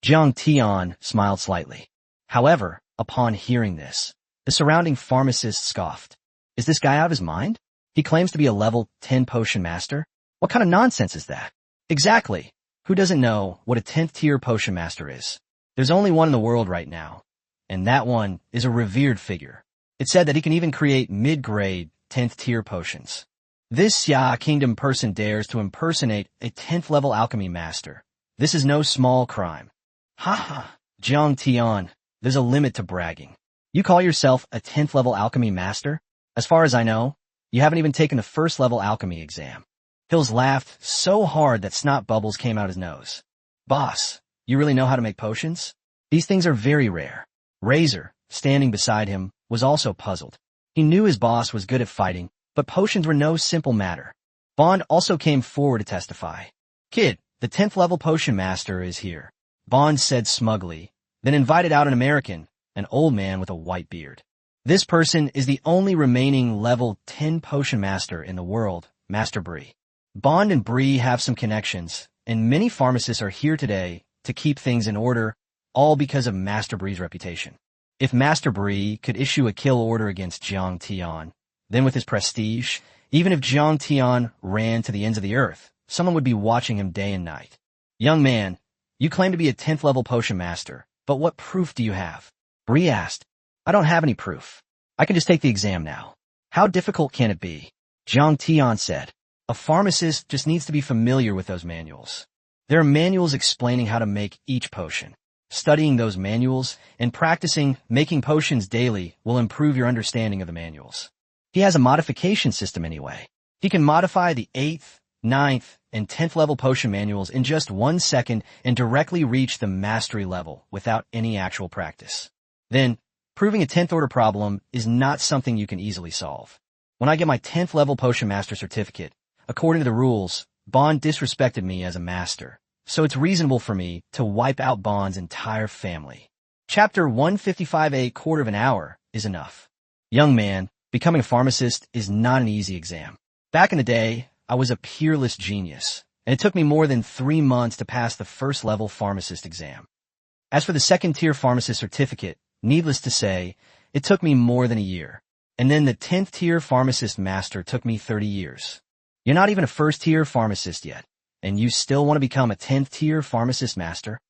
Jiang Tian smiled slightly. However, upon hearing this, the surrounding pharmacists scoffed. Is this guy out of his mind? He claims to be a level 10 potion master? What kind of nonsense is that? Exactly. Who doesn't know what a 10th tier potion master is? There's only one in the world right now, and that one is a revered figure. It's said that he can even create mid-grade 10th tier potions. This Xia Kingdom person dares to impersonate a 10th level alchemy master. This is no small crime. Ha ha, Jiang Tian, there's a limit to bragging. You call yourself a 10th level alchemy master? As far as I know, you haven't even taken the first level alchemy exam. Hills laughed so hard that snot bubbles came out his nose. Boss, you really know how to make potions? These things are very rare. Razor, standing beside him, was also puzzled. He knew his boss was good at fighting, but potions were no simple matter. Bond also came forward to testify. Kid, the 10th level potion master is here, Bond said smugly, then invited out an American, an old man with a white beard. This person is the only remaining level 10 potion master in the world, Master Bree. Bond and Bree have some connections, and many pharmacists are here today to keep things in order, all because of Master Bree's reputation. If Master Bree could issue a kill order against Jiang Tian, then with his prestige, even if Jiang Tian ran to the ends of the earth, someone would be watching him day and night. Young man, you claim to be a 10th level potion master, but what proof do you have? Bree asked. I don't have any proof. I can just take the exam now. How difficult can it be? Jiang Tian said. A pharmacist just needs to be familiar with those manuals. There are manuals explaining how to make each potion. Studying those manuals and practicing making potions daily will improve your understanding of the manuals. He has a modification system anyway. He can modify the 8th, 9th, and 10th level potion manuals in just 1 second and directly reach the mastery level without any actual practice. Then, proving a 10th order problem is not something you can easily solve. When I get my 10th level potion master certificate, according to the rules, Bond disrespected me as a master, so it's reasonable for me to wipe out Bond's entire family. Chapter 155A, quarter of an hour, is enough. Young man, becoming a pharmacist is not an easy exam. Back in the day, I was a peerless genius, and it took me more than 3 months to pass the first level pharmacist exam. As for the second tier pharmacist certificate, needless to say, it took me more than a year. And then the 10th tier pharmacist master took me 30 years. You're not even a first tier pharmacist yet, and you still want to become a 10th tier pharmacist master?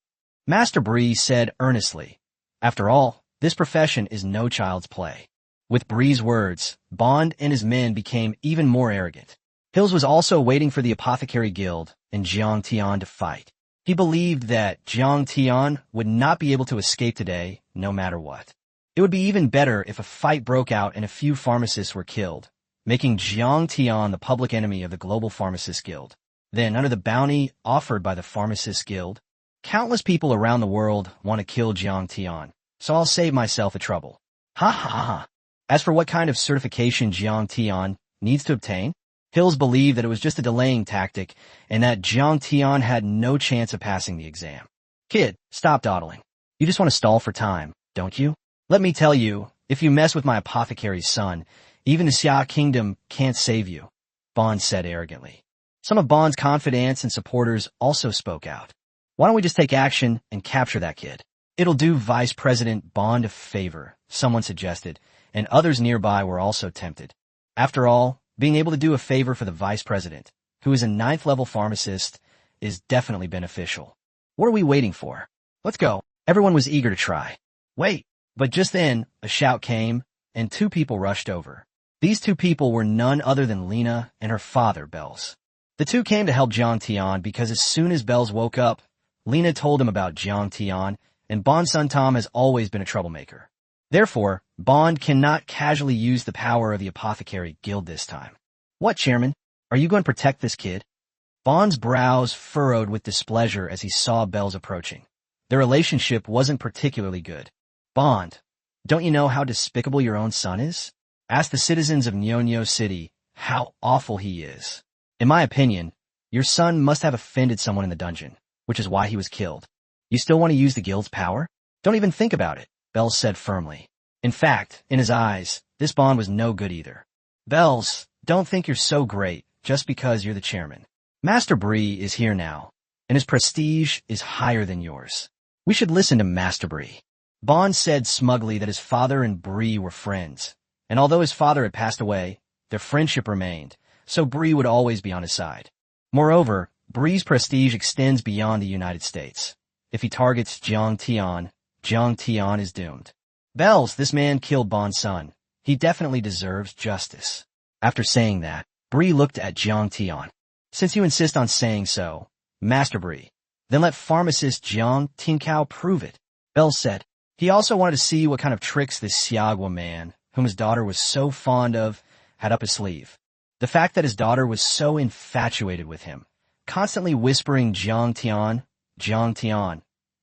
Master Bree said earnestly. After all, this profession is no child's play. With Bree's words, Bond and his men became even more arrogant. Hills was also waiting for the Apothecary Guild and Jiang Tian to fight. He believed that Jiang Tian would not be able to escape today, no matter what. It would be even better if a fight broke out and a few pharmacists were killed, making Jiang Tian the public enemy of the Global Pharmacist Guild. Then, under the bounty offered by the Pharmacist Guild, countless people around the world want to kill Jiang Tian, so I'll save myself the trouble. Ha ha ha. As for what kind of certification Jiang Tian needs to obtain, Hills believed that it was just a delaying tactic and that Jiang Tian had no chance of passing the exam. Kid, stop dawdling. You just want to stall for time, don't you? Let me tell you, if you mess with my apothecary's son, even the Xia Kingdom can't save you, Bond said arrogantly. Some of Bond's confidants and supporters also spoke out. Why don't we just take action and capture that kid? It'll do Vice President Bond a favor, someone suggested, and others nearby were also tempted. After all, being able to do a favor for the Vice President, who is a 9th level pharmacist, is definitely beneficial. What are we waiting for? Let's go. Everyone was eager to try. Wait, but just then, a shout came, and 2 people rushed over. These 2 people were none other than Lena and her father, Bells. The 2 came to help Jiang Tian because as soon as Bells woke up, Lena told him about Jiang Tian, and Bond's son Tom has always been a troublemaker. Therefore, Bond cannot casually use the power of the Apothecary Guild this time. What, Chairman? Are you going to protect this kid? Bond's brows furrowed with displeasure as he saw Bells approaching. Their relationship wasn't particularly good. Bond, don't you know how despicable your own son is? Ask the citizens of Nyo City how awful he is. In my opinion, your son must have offended someone in the dungeon, which is why he was killed. You still want to use the guild's power? Don't even think about it, Bells said firmly. In fact, in his eyes, this Bond was no good either. Bells, don't think you're so great just because you're the chairman. Master Bree is here now, and his prestige is higher than yours. We should listen to Master Bree. Bond said smugly that his father and Bree were friends, and although his father had passed away, their friendship remained, so Bree would always be on his side. Moreover, Bree's prestige extends beyond the United States. If he targets Jiang Tian is doomed. Bells, this man killed Bond's son. He definitely deserves justice. After saying that, Bree looked at Jiang Tian. Since you insist on saying so, Master Bree, then let pharmacist Jiang Tinkao prove it. Bells said. He also wanted to see what kind of tricks this Xiagua man, whom his daughter was so fond of, had up his sleeve. The fact that his daughter was so infatuated with him, constantly whispering Jiang Tian,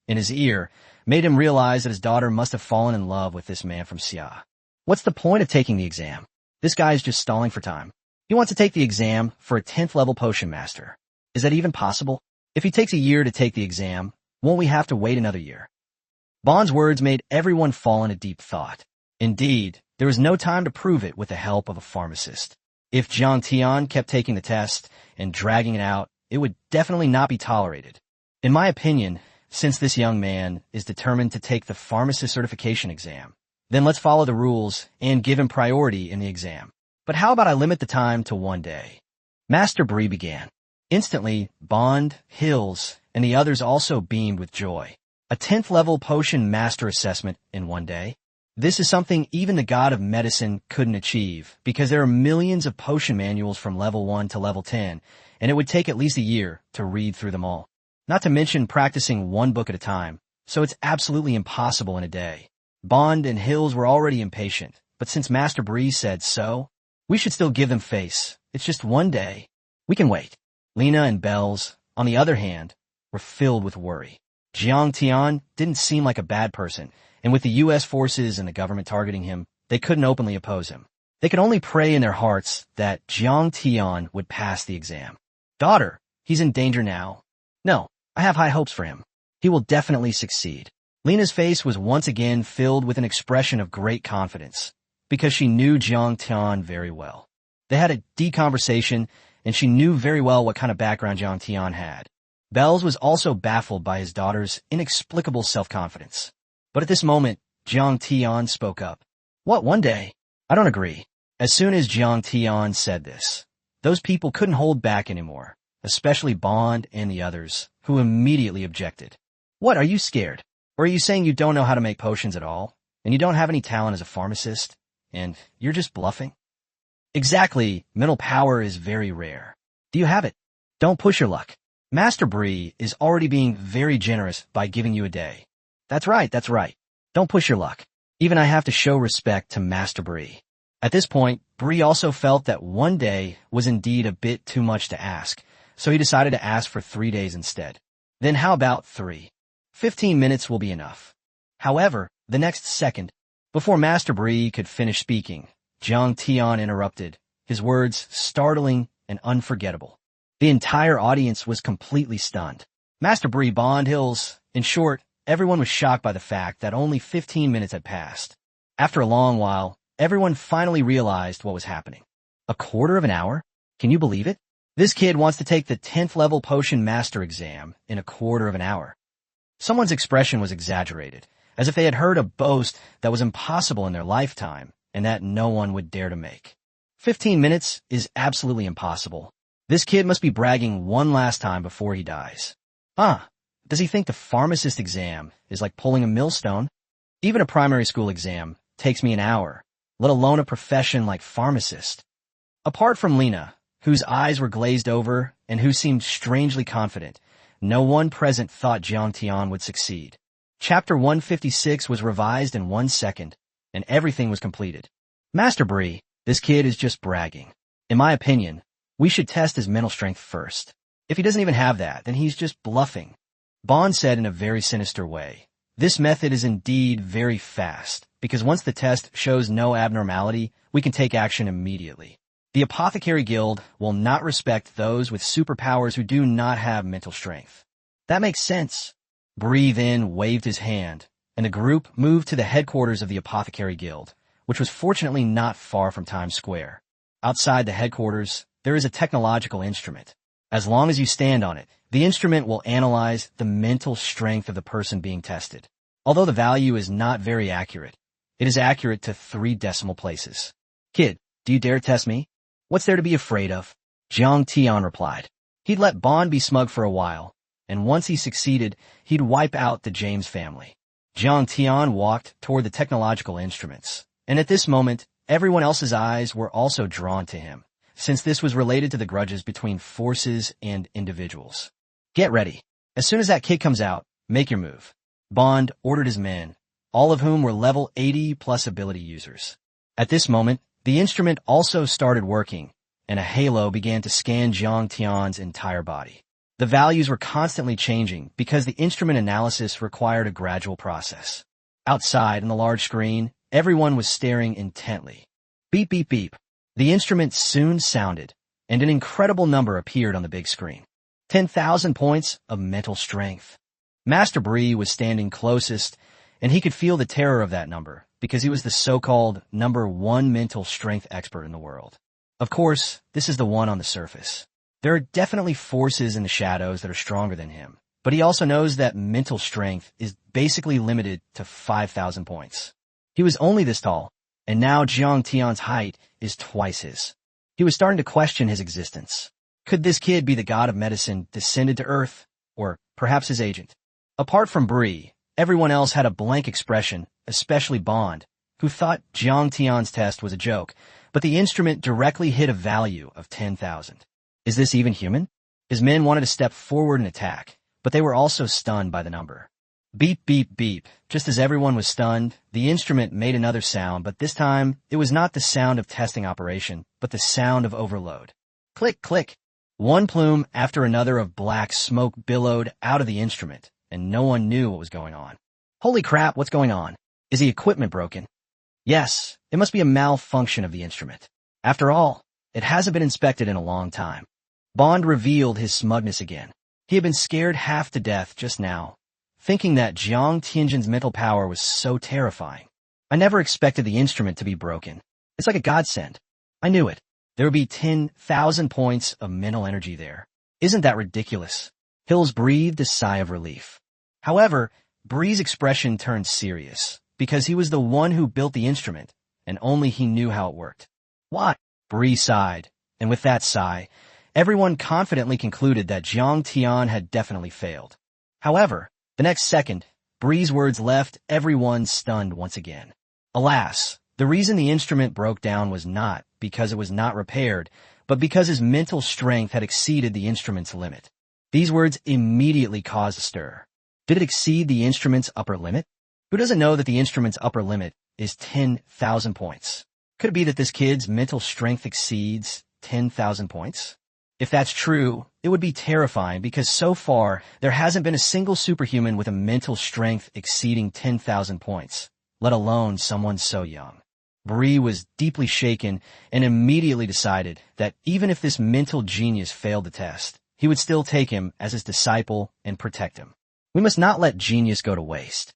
in his ear, made him realize that his daughter must have fallen in love with this man from Xia. What's the point of taking the exam? This guy is just stalling for time. He wants to take the exam for a 10th level potion master. Is that even possible? If he takes a year to take the exam, won't we have to wait another year? Bond's words made everyone fall into deep thought. Indeed, there was no time to prove it with the help of a pharmacist. If Jiang Tian kept taking the test and dragging it out, it would definitely not be tolerated. In my opinion, since this young man is determined to take the pharmacist certification exam, then let's follow the rules and give him priority in the exam. But how about I limit the time to 1 day? Master Bree began. Instantly, Bond, Hills, and the others also beamed with joy. A 10th level potion master assessment in 1 day? This is something even the god of medicine couldn't achieve, because there are millions of potion manuals from level 1 to level 10, and it would take at least a year to read through them all. Not to mention practicing 1 book at a time, so it's absolutely impossible in a day. Bond and Hills were already impatient, but since Master Bree said so, we should still give them face. It's just 1 day. We can wait. Lena and Bells, on the other hand, were filled with worry. Jiang Tian didn't seem like a bad person, and with the U.S. forces and the government targeting him, they couldn't openly oppose him. They could only pray in their hearts that Jiang Tian would pass the exam. Daughter, he's in danger now. No, I have high hopes for him. He will definitely succeed. Lena's face was once again filled with an expression of great confidence, because she knew Jiang Tian very well. They had a deep conversation, and she knew very well what kind of background Jiang Tian had. Bells was also baffled by his daughter's inexplicable self-confidence. But at this moment, Jiang Tian spoke up. What, one day? I don't agree. As soon as Jiang Tian said this, those people couldn't hold back anymore, especially Bond and the others, who immediately objected. What, are you scared? Or are you saying you don't know how to make potions at all, and you don't have any talent as a pharmacist, and you're just bluffing? Exactly, mental power is very rare. Do you have it? Don't push your luck. Master Bree is already being very generous by giving you a day. That's right. Don't push your luck. Even I have to show respect to Master Bree. At this point, Bree also felt that one day was indeed a bit too much to ask, so he decided to ask for 3 days instead. Then how about 3? 15 minutes will be enough. However, the next second, before Master Bree could finish speaking, Jiang Tian interrupted, his words startling and unforgettable. The entire audience was completely stunned. Master Bree Bond Hills, in short, everyone was shocked by the fact that only 15 minutes had passed. After a long while, everyone finally realized what was happening. A quarter of an hour? Can you believe it? This kid wants to take the 10th level potion master exam in a quarter of an hour. Someone's expression was exaggerated, as if they had heard a boast that was impossible in their lifetime and that no one would dare to make. 15 minutes is absolutely impossible. This kid must be bragging one last time before he dies. Does he think the pharmacist exam is like pulling a millstone? Even a primary school exam takes me an hour, let alone a profession like pharmacist. Apart from Lena, whose eyes were glazed over and who seemed strangely confident, no one present thought Jiang Tian would succeed. Chapter 156 was revised in 1 second, and everything was completed. Master Bree, this kid is just bragging. In my opinion, we should test his mental strength first. If he doesn't even have that, then he's just bluffing. Bond said in a very sinister way. This method is indeed very fast, because once the test shows no abnormality, we can take action immediately. The Apothecary Guild will not respect those with superpowers who do not have mental strength. That makes sense. Bree then waved his hand, and the group moved to the headquarters of the Apothecary Guild, which was fortunately not far from Times Square. Outside the headquarters, there is a technological instrument. As long as you stand on it, the instrument will analyze the mental strength of the person being tested. Although the value is not very accurate, it is accurate to 3 decimal places. Kid, do you dare test me? What's there to be afraid of? Jiang Tian replied. He'd let Bond be smug for a while, and once he succeeded, he'd wipe out the James family. Jiang Tian walked toward the technological instruments, and at this moment, everyone else's eyes were also drawn to him, since this was related to the grudges between forces and individuals. Get ready. As soon as that kid comes out, make your move. Bond ordered his men, all of whom were level 80 plus ability users. At this moment, the instrument also started working, and a halo began to scan Jiang Tian's entire body. The values were constantly changing because the instrument analysis required a gradual process. Outside on the large screen, everyone was staring intently. Beep, beep, beep. The instrument soon sounded, and an incredible number appeared on the big screen. 10,000 points of mental strength. Master Bree was standing closest, and he could feel the terror of that number, because he was the so-called #1 mental strength expert in the world. Of course, this is the one on the surface. There are definitely forces in the shadows that are stronger than him, but he also knows that mental strength is basically limited to 5,000 points. He was only this tall, and now Jiang Tian's height is twice his. He was starting to question his existence. Could this kid be the god of medicine descended to Earth, or perhaps his agent? Apart from Bree, everyone else had a blank expression, especially Bond, who thought Jiang Tian's test was a joke, but the instrument directly hit a value of 10,000. Is this even human? His men wanted to step forward and attack, but they were also stunned by the number. Beep, beep, beep. Just as everyone was stunned, the instrument made another sound, but this time, it was not the sound of testing operation, but the sound of overload. Click, click. One plume after another of black smoke billowed out of the instrument, and no one knew what was going on. Holy crap, what's going on? Is the equipment broken? Yes, it must be a malfunction of the instrument. After all, it hasn't been inspected in a long time. Bond revealed his smugness again. He had been scared half to death just now, thinking that Jiang Tianjin's mental power was so terrifying. I never expected the instrument to be broken. It's like a godsend. I knew it. There would be 10,000 points of mental energy there. Isn't that ridiculous? Hills breathed a sigh of relief. However, Bree's expression turned serious, because he was the one who built the instrument, and only he knew how it worked. Why? Bree sighed, and with that sigh, everyone confidently concluded that Jiang Tian had definitely failed. However, the next second, Bree's words left everyone stunned once again. Alas, the reason the instrument broke down was not because it was not repaired, but because his mental strength had exceeded the instrument's limit. These words immediately caused a stir. Did it exceed the instrument's upper limit? Who doesn't know that the instrument's upper limit is 10,000 points? Could it be that this kid's mental strength exceeds 10,000 points? If that's true, it would be terrifying because so far there hasn't been a single superhuman with a mental strength exceeding 10,000 points, let alone someone so young. Bree was deeply shaken and immediately decided that even if this mental genius failed the test, he would still take him as his disciple and protect him. We must not let genius go to waste.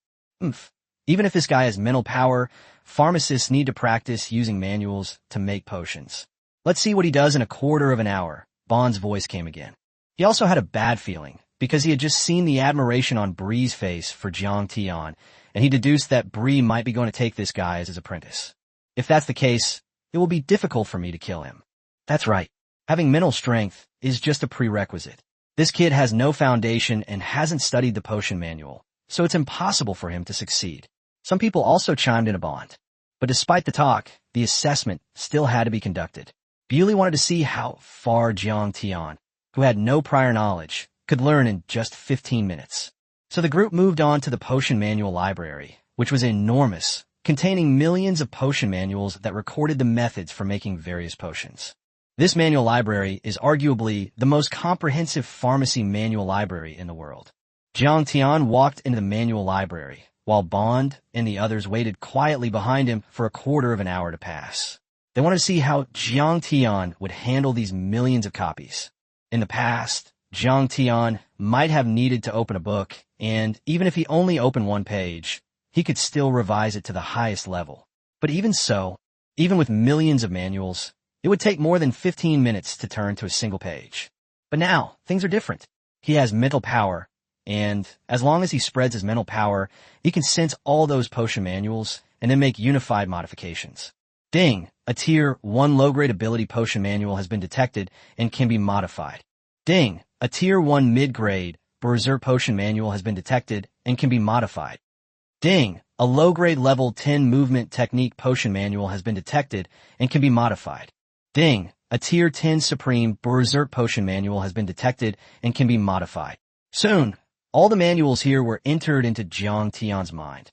Even if this guy has mental power, pharmacists need to practice using manuals to make potions. Let's see what he does in a quarter of an hour. Bond's voice came again. He also had a bad feeling because he had just seen the admiration on Bree's face for Jiang Tian, and he deduced that Bree might be going to take this guy as his apprentice. If that's the case, it will be difficult for me to kill him. That's right. Having mental strength is just a prerequisite. This kid has no foundation and hasn't studied the potion manual, so it's impossible for him to succeed. Some people also chimed in a Bond. But despite the talk, the assessment still had to be conducted. Bewley wanted to see how far Jiang Tian, who had no prior knowledge, could learn in just 15 minutes. So the group moved on to the potion manual library, which was enormous, containing millions of potion manuals that recorded the methods for making various potions. This manual library is arguably the most comprehensive pharmacy manual library in the world. Jiang Tian walked into the manual library, while Bond and the others waited quietly behind him for a quarter of an hour to pass. They wanted to see how Jiang Tian would handle these millions of copies. In the past, Jiang Tian might have needed to open a book, and even if he only opened one page, he could still revise it to the highest level. But even so, even with millions of manuals, it would take more than 15 minutes to turn to a single page. But now, things are different. He has mental power, and as long as he spreads his mental power, he can sense all those potion manuals and then make unified modifications. Ding! A Tier 1 low-grade ability potion manual has been detected and can be modified. Ding! A Tier 1 mid-grade berserk potion manual has been detected and can be modified. Ding! A low-grade level 10 movement technique potion manual has been detected and can be modified. Ding! A Tier 10 Supreme Berserk Potion Manual has been detected and can be modified. Soon, all the manuals here were entered into Jiang Tian's mind.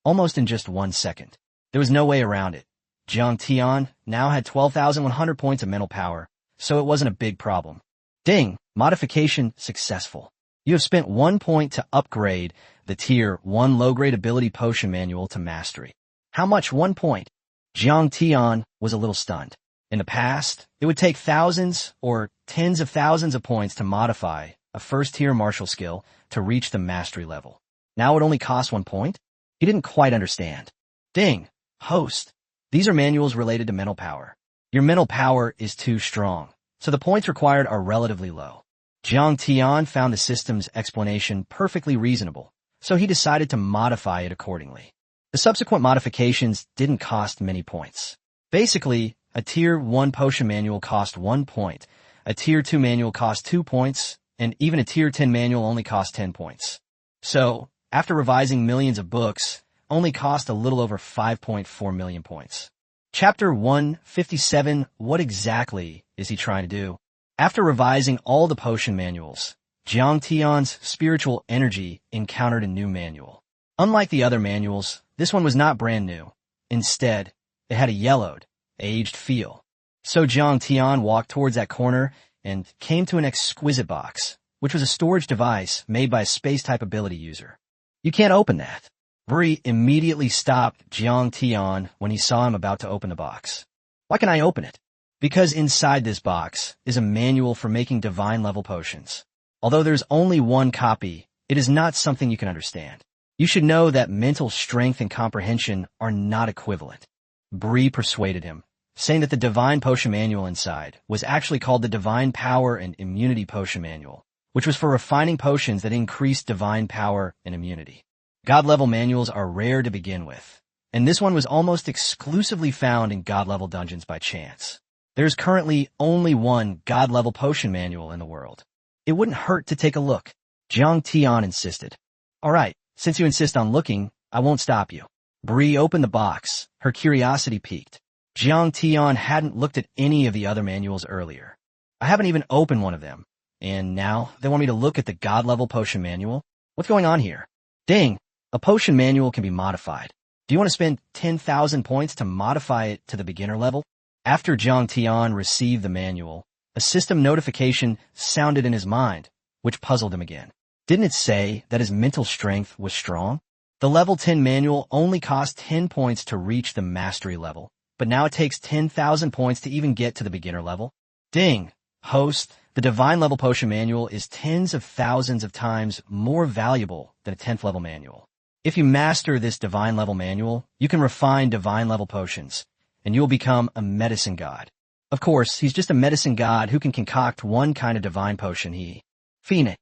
Almost in just 1 second. There was no way around it. Jiang Tian now had 12,100 points of mental power, so it wasn't a big problem. Ding! Modification successful. You have spent 1 point to upgrade the Tier 1 low-grade ability potion manual to mastery. How much 1 point? Jiang Tian was a little stunned. In the past, it would take thousands or tens of thousands of points to modify a first-tier martial skill to reach the mastery level. Now it only costs 1 point? He didn't quite understand. Ding! Host. These are manuals related to mental power. Your mental power is too strong, so the points required are relatively low. Jiang Tian found the system's explanation perfectly reasonable, so he decided to modify it accordingly. The subsequent modifications didn't cost many points. Basically, a Tier 1 potion manual cost 1 point, a Tier 2 manual cost 2 points, and even a Tier 10 manual only cost 10 points. So, after revising millions of books, only cost a little over 5.4 million points. Chapter 157, what exactly is he trying to do? After revising all the potion manuals, Jiang Tian's spiritual energy encountered a new manual. Unlike the other manuals, this one was not brand new. Instead, it had a yellowed, aged feel. So Jiang Tian walked towards that corner and came to an exquisite box, which was a storage device made by a space-type ability user. You can't open that. Bree immediately stopped Jiang Tian when he saw him about to open the box. Why can I open it? Because inside this box is a manual for making divine-level potions. Although there's only one copy, it is not something you can understand. You should know that mental strength and comprehension are not equivalent. Bree persuaded him, saying that the Divine Potion Manual inside was actually called the Divine Power and Immunity Potion Manual, which was for refining potions that increased divine power and immunity. God-level manuals are rare to begin with, and this one was almost exclusively found in God-level dungeons by chance. There's currently only one God-level potion manual in the world. It wouldn't hurt to take a look. Jiang Tian insisted. All right, since you insist on looking, I won't stop you. Bree opened the box, her curiosity piqued. Jiang Tian hadn't looked at any of the other manuals earlier. I haven't even opened one of them, and now they want me to look at the God-level potion manual? What's going on here? Ding! A potion manual can be modified. Do you want to spend 10,000 points to modify it to the beginner level? After Jiang Tian received the manual, a system notification sounded in his mind, which puzzled him again. Didn't it say that his mental strength was strong? The level 10 manual only cost 10 points to reach the mastery level, but now it takes 10,000 points to even get to the beginner level. Ding! Host, the divine level potion manual is tens of thousands of times more valuable than a 10th level manual. If you master this divine level manual, you can refine divine level potions, and you will become a medicine god. Of course, he's just a medicine god who can concoct one kind of divine potion. Phoenix.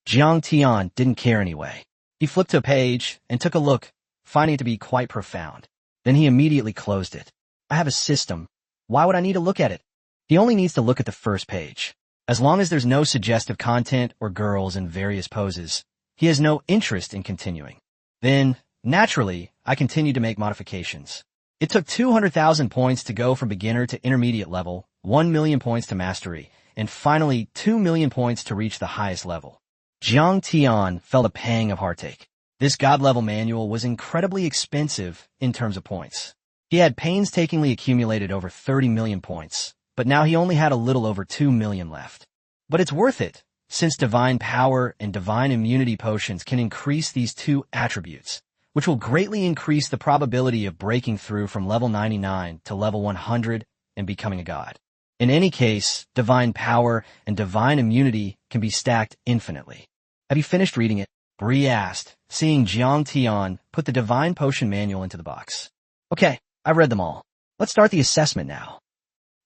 Jiang Tian didn't care anyway. He flipped to a page and took a look, finding it to be quite profound. Then he immediately closed it. I have a system. Why would I need to look at it? He only needs to look at the first page. As long as there's no suggestive content or girls in various poses, he has no interest in continuing. Then, naturally, I continued to make modifications. It took 200,000 points to go from beginner to intermediate level, 1 million points to mastery, and finally 2 million points to reach the highest level. Jiang Tian felt a pang of heartache. This god-level manual was incredibly expensive in terms of points. He had painstakingly accumulated over 30 million points, but now he only had a little over 2 million left. But it's worth it, since divine power and divine immunity potions can increase these two attributes, which will greatly increase the probability of breaking through from level 99 to level 100 and becoming a god. In any case, divine power and divine immunity can be stacked infinitely. Have you finished reading it? Bree asked, seeing Jiang Tian put the divine potion manual into the box. Okay, I've read them all. Let's start the assessment now.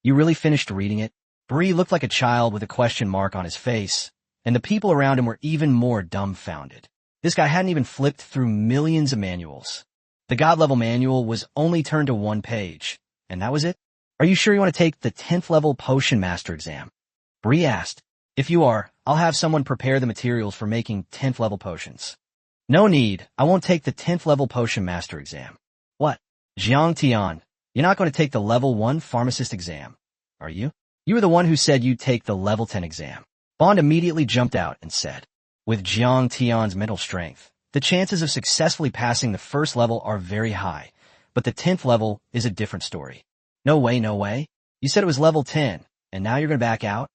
You really finished reading it? Bree looked like a child with a question mark on his face, and the people around him were even more dumbfounded. This guy hadn't even flipped through millions of manuals. The God-level manual was only turned to one page, and that was it? Are you sure you want to take the 10th level Potion Master exam? Bree asked. If you are, I'll have someone prepare the materials for making 10th level potions. No need, I won't take the 10th level Potion Master exam. What? Jiang Tian, you're not going to take the level 1 pharmacist exam, are you? You were the one who said you'd take the level 10 exam. Bond immediately jumped out and said, with Jiang Tian's mental strength, the chances of successfully passing the first level are very high, but the 10th level is a different story. No way, no way. You said it was level 10, and now you're going to back out?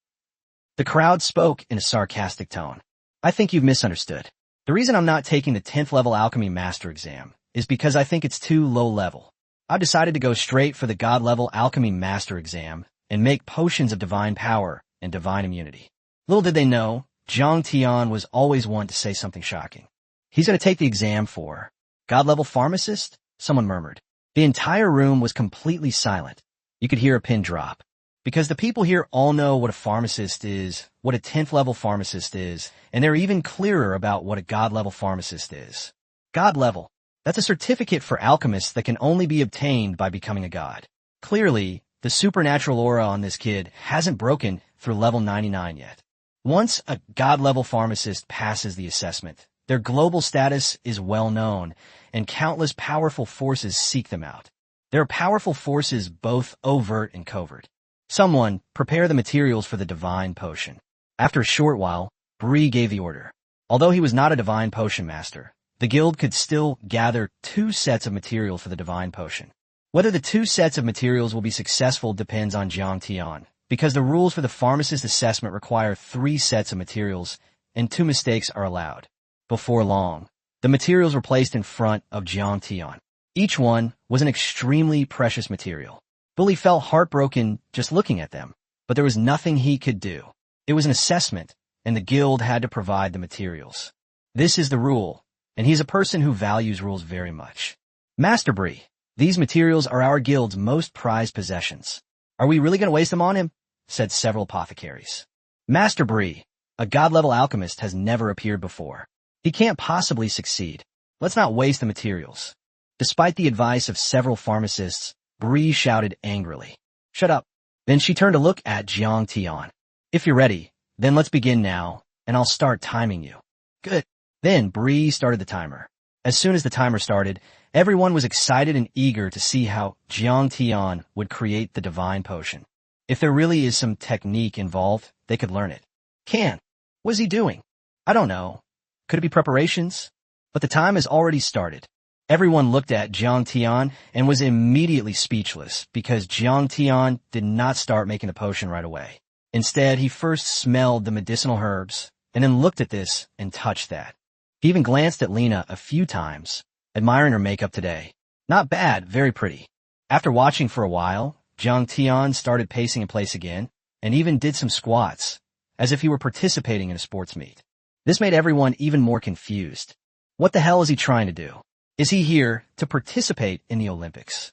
The crowd spoke in a sarcastic tone. I think you've misunderstood. The reason I'm not taking the 10th level Alchemy Master exam is because I think it's too low level. I've decided to go straight for the God level Alchemy Master exam and make potions of divine power and divine immunity. Little did they know, Jiang Tian was always one to say something shocking. He's going to take the exam for God-level pharmacist? Someone murmured. The entire room was completely silent. You could hear a pin drop. Because the people here all know what a pharmacist is, what a 10th level pharmacist is, and they're even clearer about what a God-level pharmacist is. God level. That's a certificate for alchemists that can only be obtained by becoming a god. Clearly, the supernatural aura on this kid hasn't broken through level 99 yet. Once a god-level pharmacist passes the assessment, their global status is well known, and countless powerful forces seek them out. There are powerful forces both overt and covert. Someone, prepare the materials for the divine potion. After a short while, Bree gave the order. Although he was not a divine potion master, the guild could still gather 2 sets of material for the divine potion. Whether the 2 sets of materials will be successful depends on Jiang Tian, because the rules for the pharmacist assessment require 3 sets of materials and 2 mistakes are allowed. Before long, the materials were placed in front of Jiang Tian. Each one was an extremely precious material. Bully felt heartbroken just looking at them, but there was nothing he could do. It was an assessment, and the guild had to provide the materials. This is the rule, and he's a person who values rules very much. Master Brie, these materials are our guild's most prized possessions. Are we really going to waste them on him? Said several apothecaries. Master Brie, a god-level alchemist, has never appeared before. He can't possibly succeed. Let's not waste the materials. Despite the advice of several pharmacists, Brie shouted angrily. Shut up. Then she turned to look at Jiang Tian. If you're ready, then let's begin now, and I'll start timing you. Good. Then Brie started the timer. As soon as the timer started, everyone was excited and eager to see how Jiang Tian would create the divine potion. If there really is some technique involved, they could learn it. What is he doing? I don't know. Could it be preparations? But the time has already started. Everyone looked at Jiang Tian and was immediately speechless because Jiang Tian did not start making the potion right away. Instead, he first smelled the medicinal herbs and then looked at this and touched that. He even glanced at Lena a few times, admiring her makeup today. Not bad, very pretty. After watching for a while, Jiang Tian started pacing in place again and even did some squats, as if he were participating in a sports meet. This made everyone even more confused. What the hell is he trying to do? Is he here to participate in the Olympics?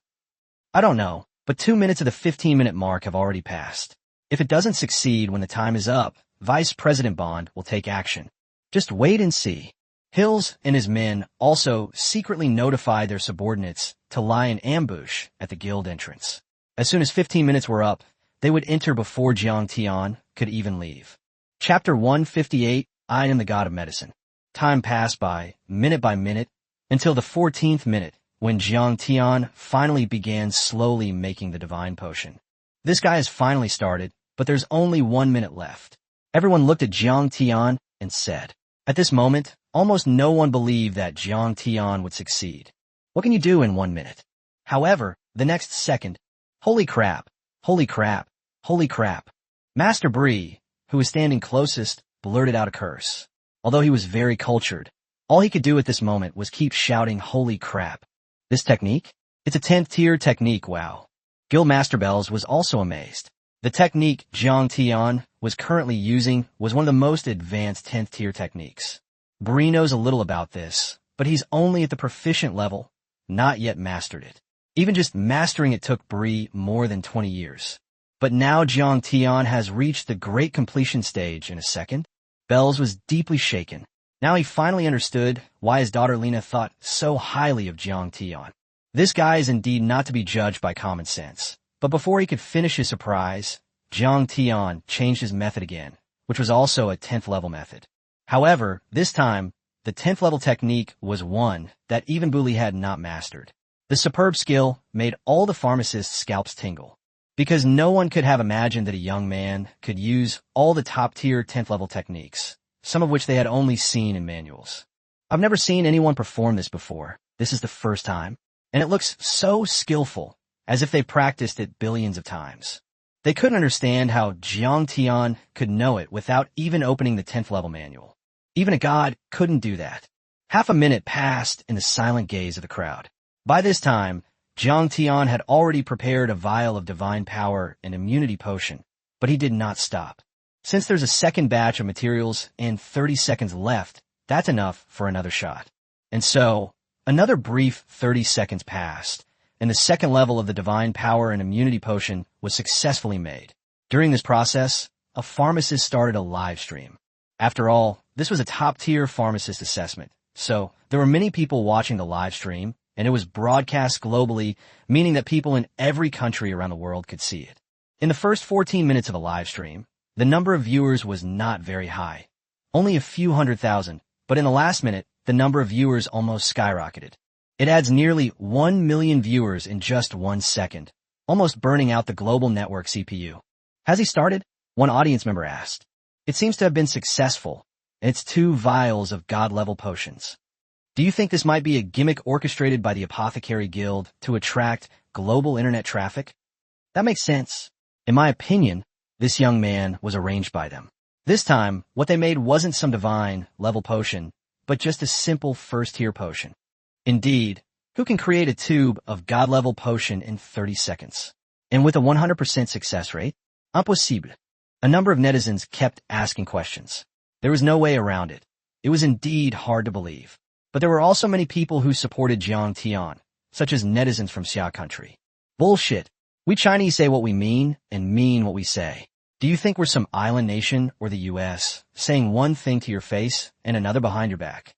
I don't know, but 2 minutes of the 15-minute mark have already passed. If it doesn't succeed when the time is up, Vice President Bond will take action. Just wait and see. Hills and his men also secretly notified their subordinates to lie in ambush at the guild entrance. As soon as 15 minutes were up, they would enter before Jiang Tian could even leave. Chapter 158, I Am the God of Medicine. Time passed by minute, until the 14th minute, when Jiang Tian finally began slowly making the divine potion. This guy has finally started, but there's only 1 minute left. Everyone looked at Jiang Tian and said, at this moment, almost no one believed that Jiang Tian would succeed. What can you do in 1 minute? However, the next second, holy crap, holy crap, holy crap. Master Brie, who was standing closest, blurted out a curse. Although he was very cultured, all he could do at this moment was keep shouting holy crap. This technique? It's a 10th tier technique, wow. Guildmaster Bells was also amazed. The technique Jiang Tian was currently using was one of the most advanced 10th tier techniques. Brie knows a little about this, but he's only at the proficient level, not yet mastered it. Even just mastering it took Brie more than 20 years. But now Jiang Tian has reached the great completion stage in a second. Bells was deeply shaken. Now he finally understood why his daughter Lena thought so highly of Jiang Tian. This guy is indeed not to be judged by common sense. But before he could finish his surprise, Jiang Tian changed his method again, which was also a 10th level method. However, this time, the 10th level technique was one that even Bully had not mastered. The superb skill made all the pharmacists' scalps tingle, because no one could have imagined that a young man could use all the top-tier 10th level techniques, some of which they had only seen in manuals. I've never seen anyone perform this before. This is the first time, and it looks so skillful, as if they practiced it billions of times. They couldn't understand how Jiang Tian could know it without even opening the 10th level manual. Even a god couldn't do that. Half a minute passed in the silent gaze of the crowd. By this time, Jiang Tian had already prepared a vial of divine power and immunity potion, but he did not stop. Since there's a second batch of materials and 30 seconds left, that's enough for another shot. And so, another brief 30 seconds passed, and the second level of the divine power and immunity potion was successfully made. During this process, a pharmacist started a live stream. After all, this was a top-tier pharmacist assessment, so there were many people watching the live stream, and it was broadcast globally, meaning that people in every country around the world could see it. In the first 14 minutes of the live stream, the number of viewers was not very high, only a few 100,000, but in the last minute, the number of viewers almost skyrocketed. It adds nearly 1 million viewers in just 1 second, almost burning out the global network CPU. Has he started? One audience member asked. It seems to have been successful, and it's 2 vials of god-level potions. Do you think this might be a gimmick orchestrated by the Apothecary Guild to attract global internet traffic? That makes sense. In my opinion, This young man was arranged by them. This time, what they made wasn't some divine level potion, but just a simple first-tier potion. Indeed, who can create a tube of god-level potion in 30 seconds? And with a 100% success rate? Impossible. A number of netizens kept asking questions. There was no way around it. It was indeed hard to believe. But there were also many people who supported Jiang Tian, such as netizens from Xia country. Bullshit. We Chinese say what we mean and mean what we say. Do you think we're some island nation or the U.S., saying one thing to your face and another behind your back?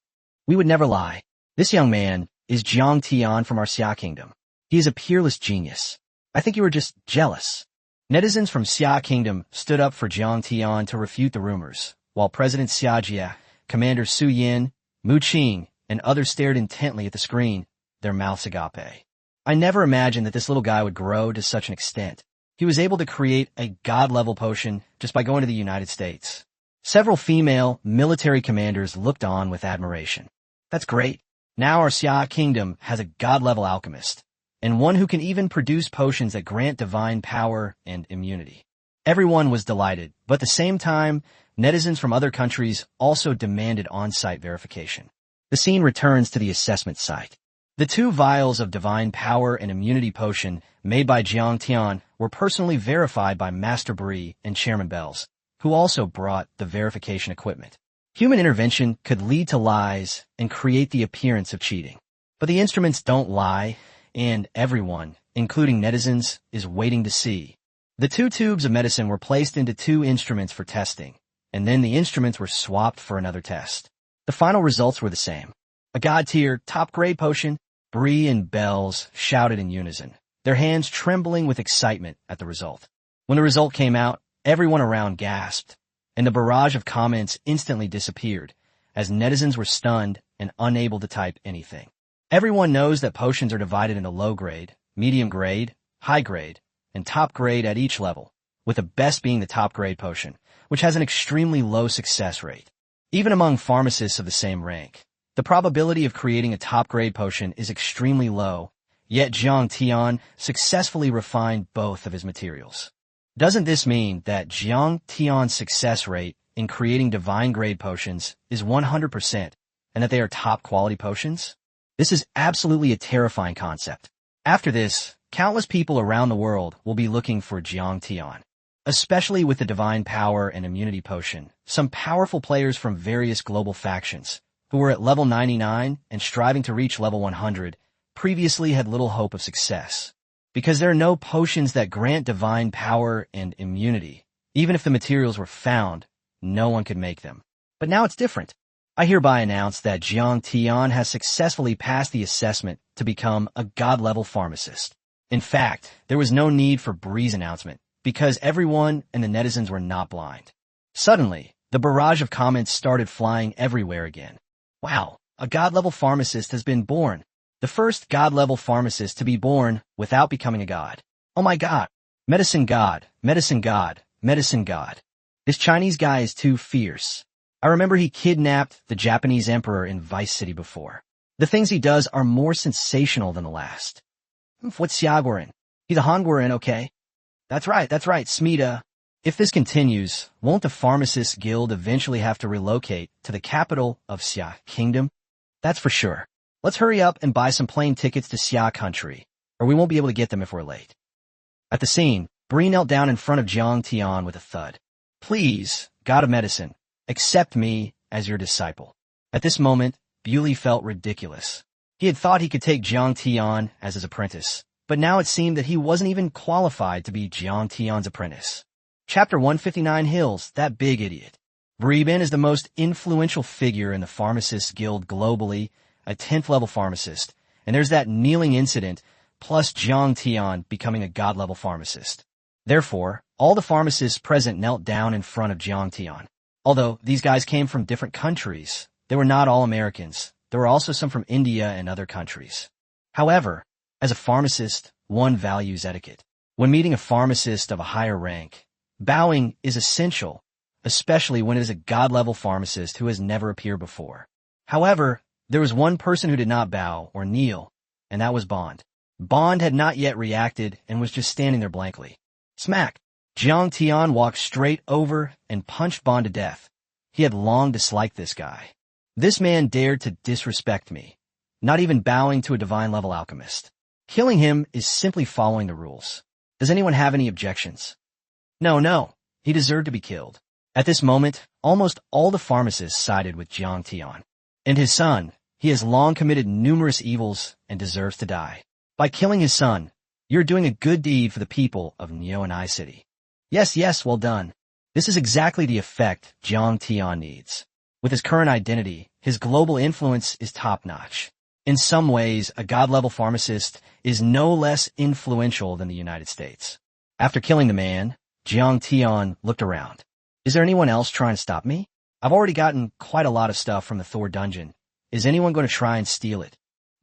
We would never lie. This young man is Jiang Tian from our Xia kingdom. He is a peerless genius. I think you were just jealous. Netizens from Xia kingdom stood up for Jiang Tian to refute the rumors, while President Xia Jia, Commander Su Yin, Mu Qing, and others stared intently at the screen, their mouths agape. I never imagined that this little guy would grow to such an extent. He was able to create a god-level potion just by going to the United States. Several female military commanders looked on with admiration. That's great. Now our Xia kingdom has a god-level alchemist, and one who can even produce potions that grant divine power and immunity. Everyone was delighted, but at the same time, netizens from other countries also demanded on-site verification. The scene returns to the assessment site. The 2 vials of divine power and immunity potion made by Jiang Tian were personally verified by Master Bri and Chairman Bells, who also brought the verification equipment. Human intervention could lead to lies and create the appearance of cheating. But the instruments don't lie, and everyone, including netizens, is waiting to see. The 2 tubes of medicine were placed into 2 instruments for testing, and then the instruments were swapped for another test. The final results were the same. A god-tier, top-grade potion. Bri and Bells shouted in unison, their hands trembling with excitement at the result. When the result came out, everyone around gasped, and the barrage of comments instantly disappeared, as netizens were stunned and unable to type anything. Everyone knows that potions are divided into low grade, medium grade, high grade, and top grade at each level, with the best being the top grade potion, which has an extremely low success rate. Even among pharmacists of the same rank, the probability of creating a top-grade potion is extremely low, yet Jiang Tian successfully refined both of his materials. Doesn't this mean that Jiang Tian's success rate in creating divine-grade potions is 100% and that they are top-quality potions? This is absolutely a terrifying concept. After this, countless people around the world will be looking for Jiang Tian. Especially with the divine power and immunity potion, some powerful players from various global factions, who were at level 99 and striving to reach level 100, previously had little hope of success. Because there are no potions that grant divine power and immunity. Even if the materials were found, no one could make them. But now it's different. I hereby announce that Jiang Tian has successfully passed the assessment to become a god-level pharmacist. In fact, there was no need for Bri's announcement, because everyone and the netizens were not blind. Suddenly, the barrage of comments started flying everywhere again. Wow, a god-level pharmacist has been born. The first god-level pharmacist to be born without becoming a god. Oh my god. Medicine god, medicine god, medicine god. This Chinese guy is too fierce. I remember he kidnapped the Japanese emperor in Vice City before. The things he does are more sensational than the last. What's Xiaguoren? He's a Hongguoren, okay? That's right, Smita. If this continues, won't the Pharmacists Guild eventually have to relocate to the capital of Xia Kingdom? That's for sure. Let's hurry up and buy some plane tickets to Xia country, or we won't be able to get them if we're late. At the scene, Bri knelt down in front of Jiang Tian with a thud. Please, God of Medicine, accept me as your disciple. At this moment, Bewley felt ridiculous. He had thought he could take Jiang Tian as his apprentice, but now it seemed that he wasn't even qualified to be Jiang Tian's apprentice. Chapter 159 Hills, that big idiot. Bri Bin is the most influential figure in the Pharmacists Guild globally, a 10th level pharmacist, and there's that kneeling incident, plus Jiang Tian becoming a god-level pharmacist. Therefore, all the pharmacists present knelt down in front of Jiang Tian. Although these guys came from different countries, they were not all Americans. There were also some from India and other countries. However, as a pharmacist, one values etiquette. When meeting a pharmacist of a higher rank, bowing is essential, especially when it is a god-level pharmacist who has never appeared before. However, there was one person who did not bow or kneel, and that was Bond. Bond had not yet reacted and was just standing there blankly. Smack! Jiang Tian walked straight over and punched Bond to death. He had long disliked this guy. This man dared to disrespect me, not even bowing to a divine-level alchemist. Killing him is simply following the rules. Does anyone have any objections? No. He deserved to be killed. At this moment, almost all the pharmacists sided with Jiang Tian. And his son, he has long committed numerous evils and deserves to die. By killing his son, you're doing a good deed for the people of Nyoanai City. Yes, well done. This is exactly the effect Jiang Tian needs. With his current identity, his global influence is top-notch. In some ways, a god-level pharmacist is no less influential than the United States. After killing the man, Jiang Tian looked around. Is there anyone else trying to stop me? I've already gotten quite a lot of stuff from the Thor dungeon. Is anyone going to try and steal it?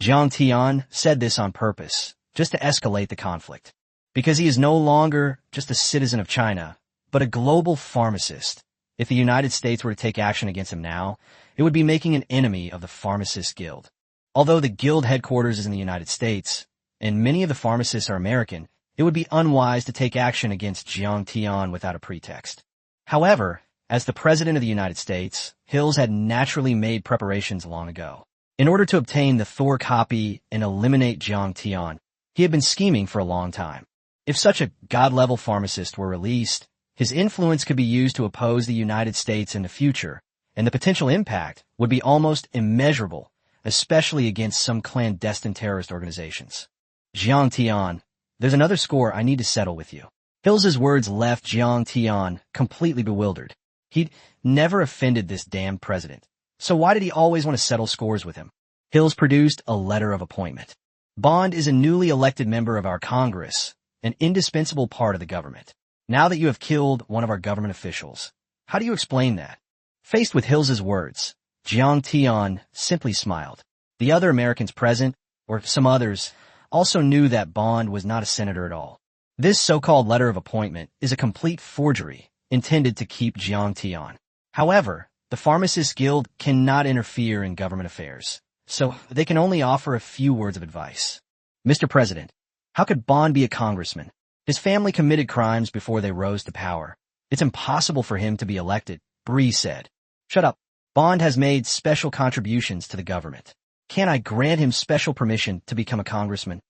Jiang Tian said this on purpose, just to escalate the conflict. Because he is no longer just a citizen of China, but a global pharmacist. If the United States were to take action against him now, it would be making an enemy of the Pharmacist Guild. Although the guild headquarters is in the United States, and many of the pharmacists are American, it would be unwise to take action against Jiang Tian without a pretext. However, as the President of the United States, Hills had naturally made preparations long ago. In order to obtain the Thor copy and eliminate Jiang Tian, he had been scheming for a long time. If such a god-level pharmacist were released, his influence could be used to oppose the United States in the future, and the potential impact would be almost immeasurable, especially against some clandestine terrorist organizations. Jiang Tian, there's another score I need to settle with you. Hills's words left Jiang Tian completely bewildered. He'd never offended this damned president, so why did he always want to settle scores with him? Hills produced a letter of appointment. Bond is a newly elected member of our Congress, an indispensable part of the government. Now that you have killed one of our government officials, how do you explain that? Faced with Hills's words, Jiang Tian simply smiled. The other Americans present, or some others, also knew that Bond was not a senator at all. This so-called letter of appointment is a complete forgery intended to keep Jiang Tian. However, the Pharmacists Guild cannot interfere in government affairs, so they can only offer a few words of advice. Mr. President, how could Bond be a congressman? His family committed crimes before they rose to power. It's impossible for him to be elected, Bree said. Shut up. Bond has made special contributions to the government. Can't I grant him special permission to become a congressman?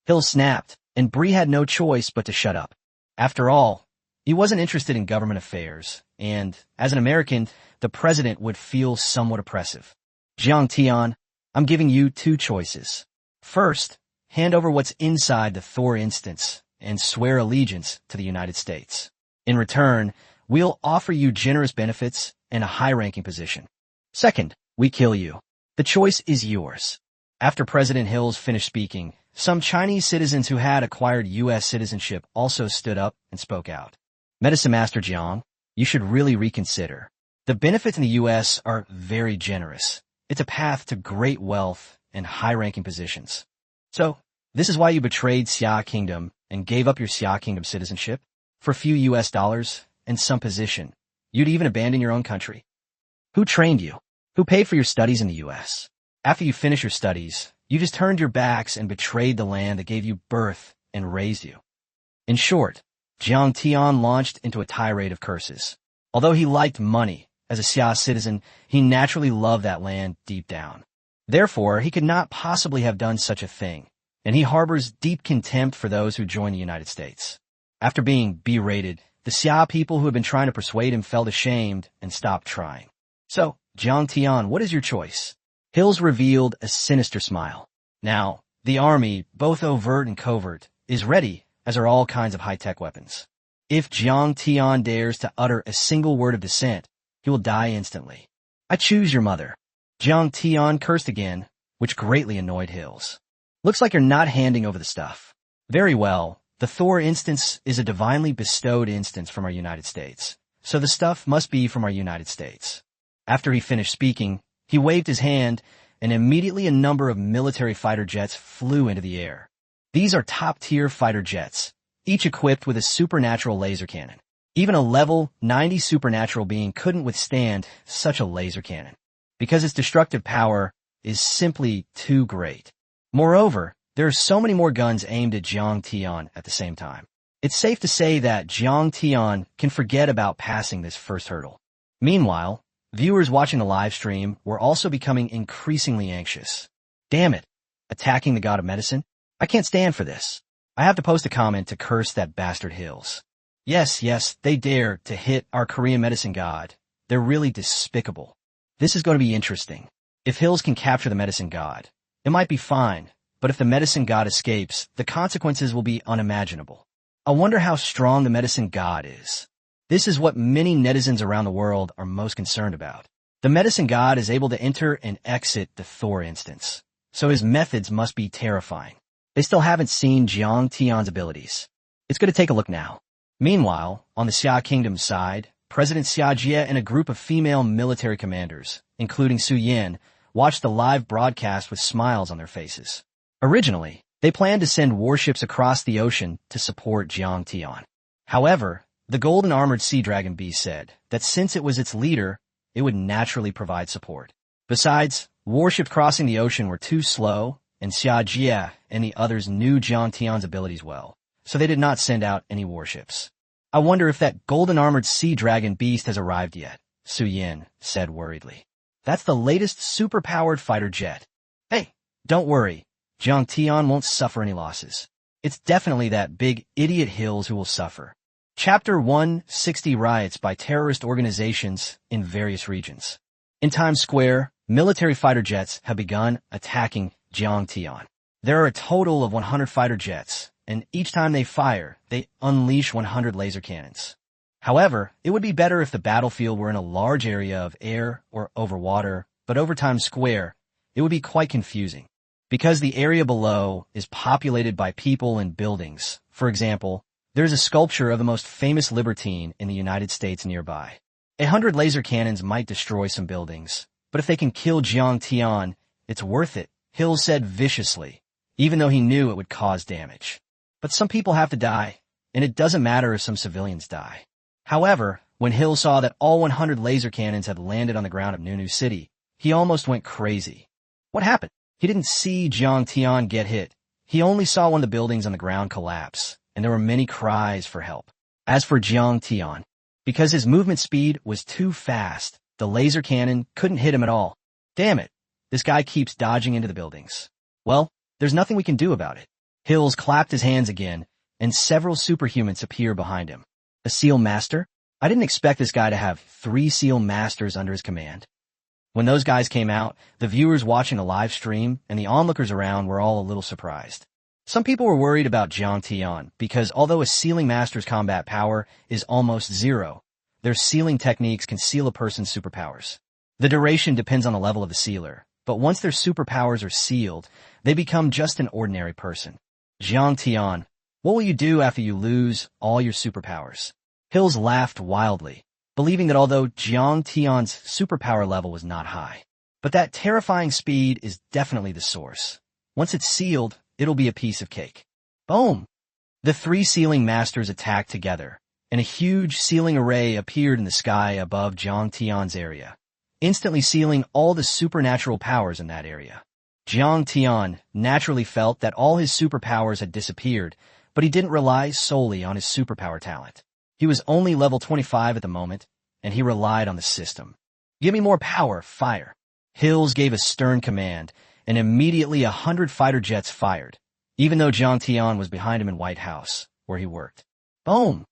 Hill snapped, and Bree had no choice but to shut up. After all, he wasn't interested in government affairs, and, as an American, the president would feel somewhat oppressive. Jiang Tian, I'm giving you two choices. First, hand over what's inside the Thor instance and swear allegiance to the United States. In return, we'll offer you generous benefits and a high-ranking position. Second, we kill you. The choice is yours. After President Hills finished speaking, some Chinese citizens who had acquired U.S. citizenship also stood up and spoke out. Medicine Master Jiang, you should really reconsider. The benefits in the U.S. are very generous. It's a path to great wealth and high-ranking positions. So, this is why you betrayed Xia Kingdom and gave up your Xia Kingdom citizenship for a few U.S. dollars and some position. You'd even abandon your own country. Who trained you? Who paid for your studies in the U.S.? After you finished your studies, you just turned your backs and betrayed the land that gave you birth and raised you. In short, Jiang Tian launched into a tirade of curses. Although he liked money, as a Xia citizen, he naturally loved that land deep down. Therefore, he could not possibly have done such a thing, and he harbors deep contempt for those who join the United States. After being berated, the Xia people who had been trying to persuade him felt ashamed and stopped trying. So, Jiang Tian, what is your choice? Hills revealed a sinister smile. Now, the army, both overt and covert, is ready, as are all kinds of high-tech weapons. If Jiang Tian dares to utter a single word of dissent, he will die instantly. I choose your mother. Jiang Tian cursed again, which greatly annoyed Hills. Looks like you're not handing over the stuff. Very well, the Thor instance is a divinely bestowed instance from our United States, so the stuff must be from our United States. After he finished speaking, he waved his hand, and immediately a number of military fighter jets flew into the air. These are top-tier fighter jets, each equipped with a supernatural laser cannon. Even a level 90 supernatural being couldn't withstand such a laser cannon, because its destructive power is simply too great. Moreover, there are so many more guns aimed at Jiang Tian at the same time. It's safe to say that Jiang Tian can forget about passing this first hurdle. Meanwhile, viewers watching the live stream were also becoming increasingly anxious. Damn it! Attacking the god of medicine? I can't stand for this. I have to post a comment to curse that bastard Hills. Yes, they dare to hit our Korean medicine god. They're really despicable. This is going to be interesting. If Hills can capture the medicine god, it might be fine, but if the medicine god escapes, the consequences will be unimaginable. I wonder how strong the medicine god is. This is what many netizens around the world are most concerned about. The medicine god is able to enter and exit the Thor instance, so his methods must be terrifying. They still haven't seen Jiang Tian's abilities. It's going to take a look now. Meanwhile, on the Xia Kingdom's side, President Xia Jie and a group of female military commanders, including Su Yin, watched the live broadcast with smiles on their faces. Originally, they planned to send warships across the ocean to support Jiang Tian. However, the golden armored sea dragon beast said that since it was its leader, it would naturally provide support. Besides, warships crossing the ocean were too slow, and Xia Jie and the others knew Jiang Tian's abilities well, so they did not send out any warships. I wonder if that golden armored sea dragon beast has arrived yet, Su Yin said worriedly. That's the latest super-powered fighter jet. Hey, don't worry. Jiang Tian won't suffer any losses. It's definitely that big idiot Hills who will suffer. Chapter 160 Riots by terrorist organizations in various regions. In Times Square, military fighter jets have begun attacking Jiang Tian. There are a total of 100 fighter jets, and each time they fire, they unleash 100 laser cannons. However, it would be better if the battlefield were in a large area of air or over water, but over Times Square, it would be quite confusing. Because the area below is populated by people and buildings. For example, there's a sculpture of the most famous libertine in the United States nearby. 100 laser cannons might destroy some buildings, but if they can kill Jiang Tian, it's worth it, Hill said viciously, even though he knew it would cause damage. But some people have to die, and it doesn't matter if some civilians die. However, when Hill saw that all 100 laser cannons had landed on the ground of Nunu City, he almost went crazy. What happened? He didn't see Jiang Tian get hit. He only saw one of the buildings on the ground collapse, and there were many cries for help. As for Jiang Tian, because his movement speed was too fast, the laser cannon couldn't hit him at all. Damn it, this guy keeps dodging into the buildings. Well, there's nothing we can do about it. Hills clapped his hands again, and several superhumans appear behind him. A SEAL Master? I didn't expect this guy to have 3 SEAL Masters under his command. When those guys came out, the viewers watching the live stream and the onlookers around were all a little surprised. Some people were worried about Jiang Tian because although a sealing master's combat power is almost zero, their sealing techniques can seal a person's superpowers. The duration depends on the level of the sealer, but once their superpowers are sealed, they become just an ordinary person. Jiang Tian, what will you do after you lose all your superpowers? Hills laughed wildly, believing that although Jiang Tian's superpower level was not high, but that terrifying speed is definitely the source. Once it's sealed, it'll be a piece of cake. Boom! The 3 sealing masters attacked together, and a huge sealing array appeared in the sky above Jiang Tian's area, instantly sealing all the supernatural powers in that area. Jiang Tian naturally felt that all his superpowers had disappeared, but he didn't rely solely on his superpower talent. He was only level 25 at the moment, and he relied on the system. Give me more power, fire. Hills gave a stern command, and immediately 100 fighter jets fired, even though Jiang Tian was behind him in White House, where he worked. Boom!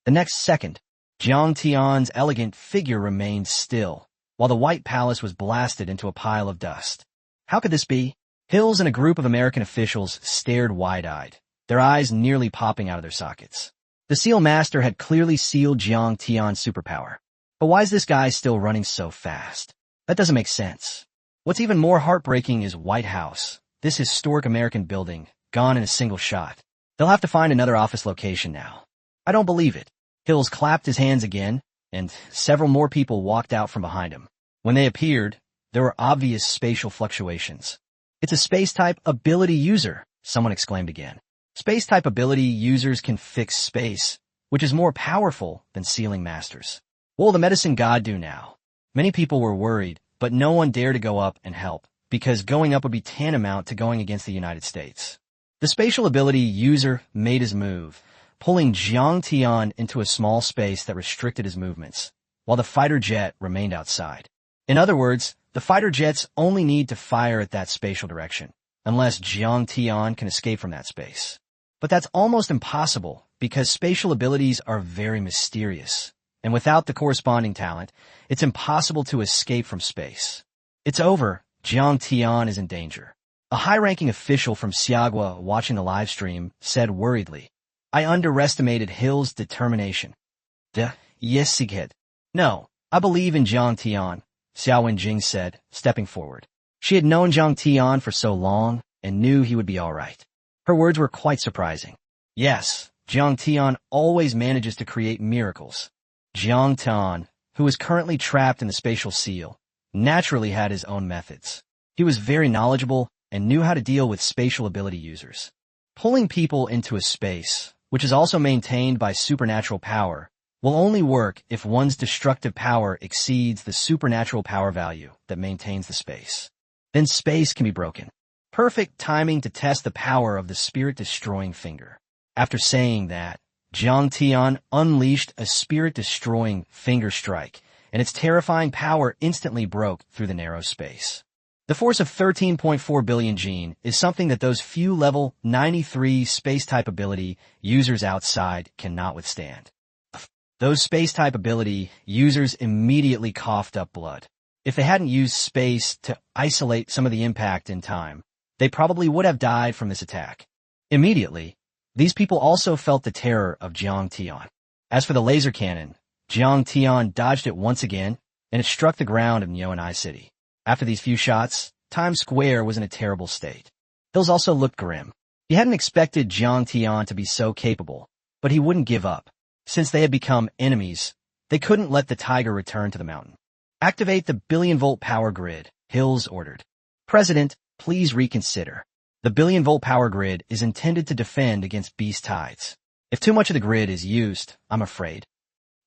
The next second, Jiang Tian's elegant figure remained still, while the White Palace was blasted into a pile of dust. How could this be? Hills and a group of American officials stared wide-eyed, their eyes nearly popping out of their sockets. The SEAL Master had clearly sealed Jiang Tian's superpower. But why is this guy still running so fast? That doesn't make sense. What's even more heartbreaking is White House, this historic American building, gone in a single shot. They'll have to find another office location now. I don't believe it. Hills clapped his hands again, and several more people walked out from behind him. When they appeared, there were obvious spatial fluctuations. It's a space-type ability user, someone exclaimed again. Space-type ability users can fix space, which is more powerful than sealing masters. What will the medicine god do now? Many people were worried, but no one dared to go up and help, because going up would be tantamount to going against the United States. The spatial ability user made his move, pulling Jiang Tian into a small space that restricted his movements, while the fighter jet remained outside. In other words, the fighter jets only need to fire at that spatial direction, unless Jiang Tian can escape from that space. But that's almost impossible because spatial abilities are very mysterious, and without the corresponding talent, it's impossible to escape from space. It's over. Jiang Tian is in danger. A high-ranking official from Xiagua watching the live stream said worriedly, "I underestimated Hill's determination." Yes, Sighed. "No, I believe in Jiang Tian," Xiao Wenjing said, stepping forward. She had known Jiang Tian for so long and knew he would be all right. Her words were quite surprising. Yes, Jiang Tian always manages to create miracles. Jiang Tian, who is currently trapped in the spatial seal, naturally had his own methods. He was very knowledgeable and knew how to deal with spatial ability users. Pulling people into a space, which is also maintained by supernatural power, will only work if one's destructive power exceeds the supernatural power value that maintains the space. Then space can be broken. Perfect timing to test the power of the spirit-destroying finger. After saying that, Jiang Tian unleashed a spirit-destroying finger strike, and its terrifying power instantly broke through the narrow space. The force of 13.4 billion gene is something that those few level 93 space-type ability users outside cannot withstand. Those space-type ability users immediately coughed up blood. If they hadn't used space to isolate some of the impact in time, they probably would have died from this attack. Immediately, these people also felt the terror of Jiang Tian. As for the laser cannon, Jiang Tian dodged it once again, and it struck the ground of Nyoanai City. After these few shots, Times Square was in a terrible state. Hills also looked grim. He hadn't expected Jiang Tian to be so capable, but he wouldn't give up. Since they had become enemies, they couldn't let the tiger return to the mountain. "Activate the billion-volt power grid," Hills ordered. "President, please reconsider. The billion-volt power grid is intended to defend against beast tides. If too much of the grid is used, I'm afraid."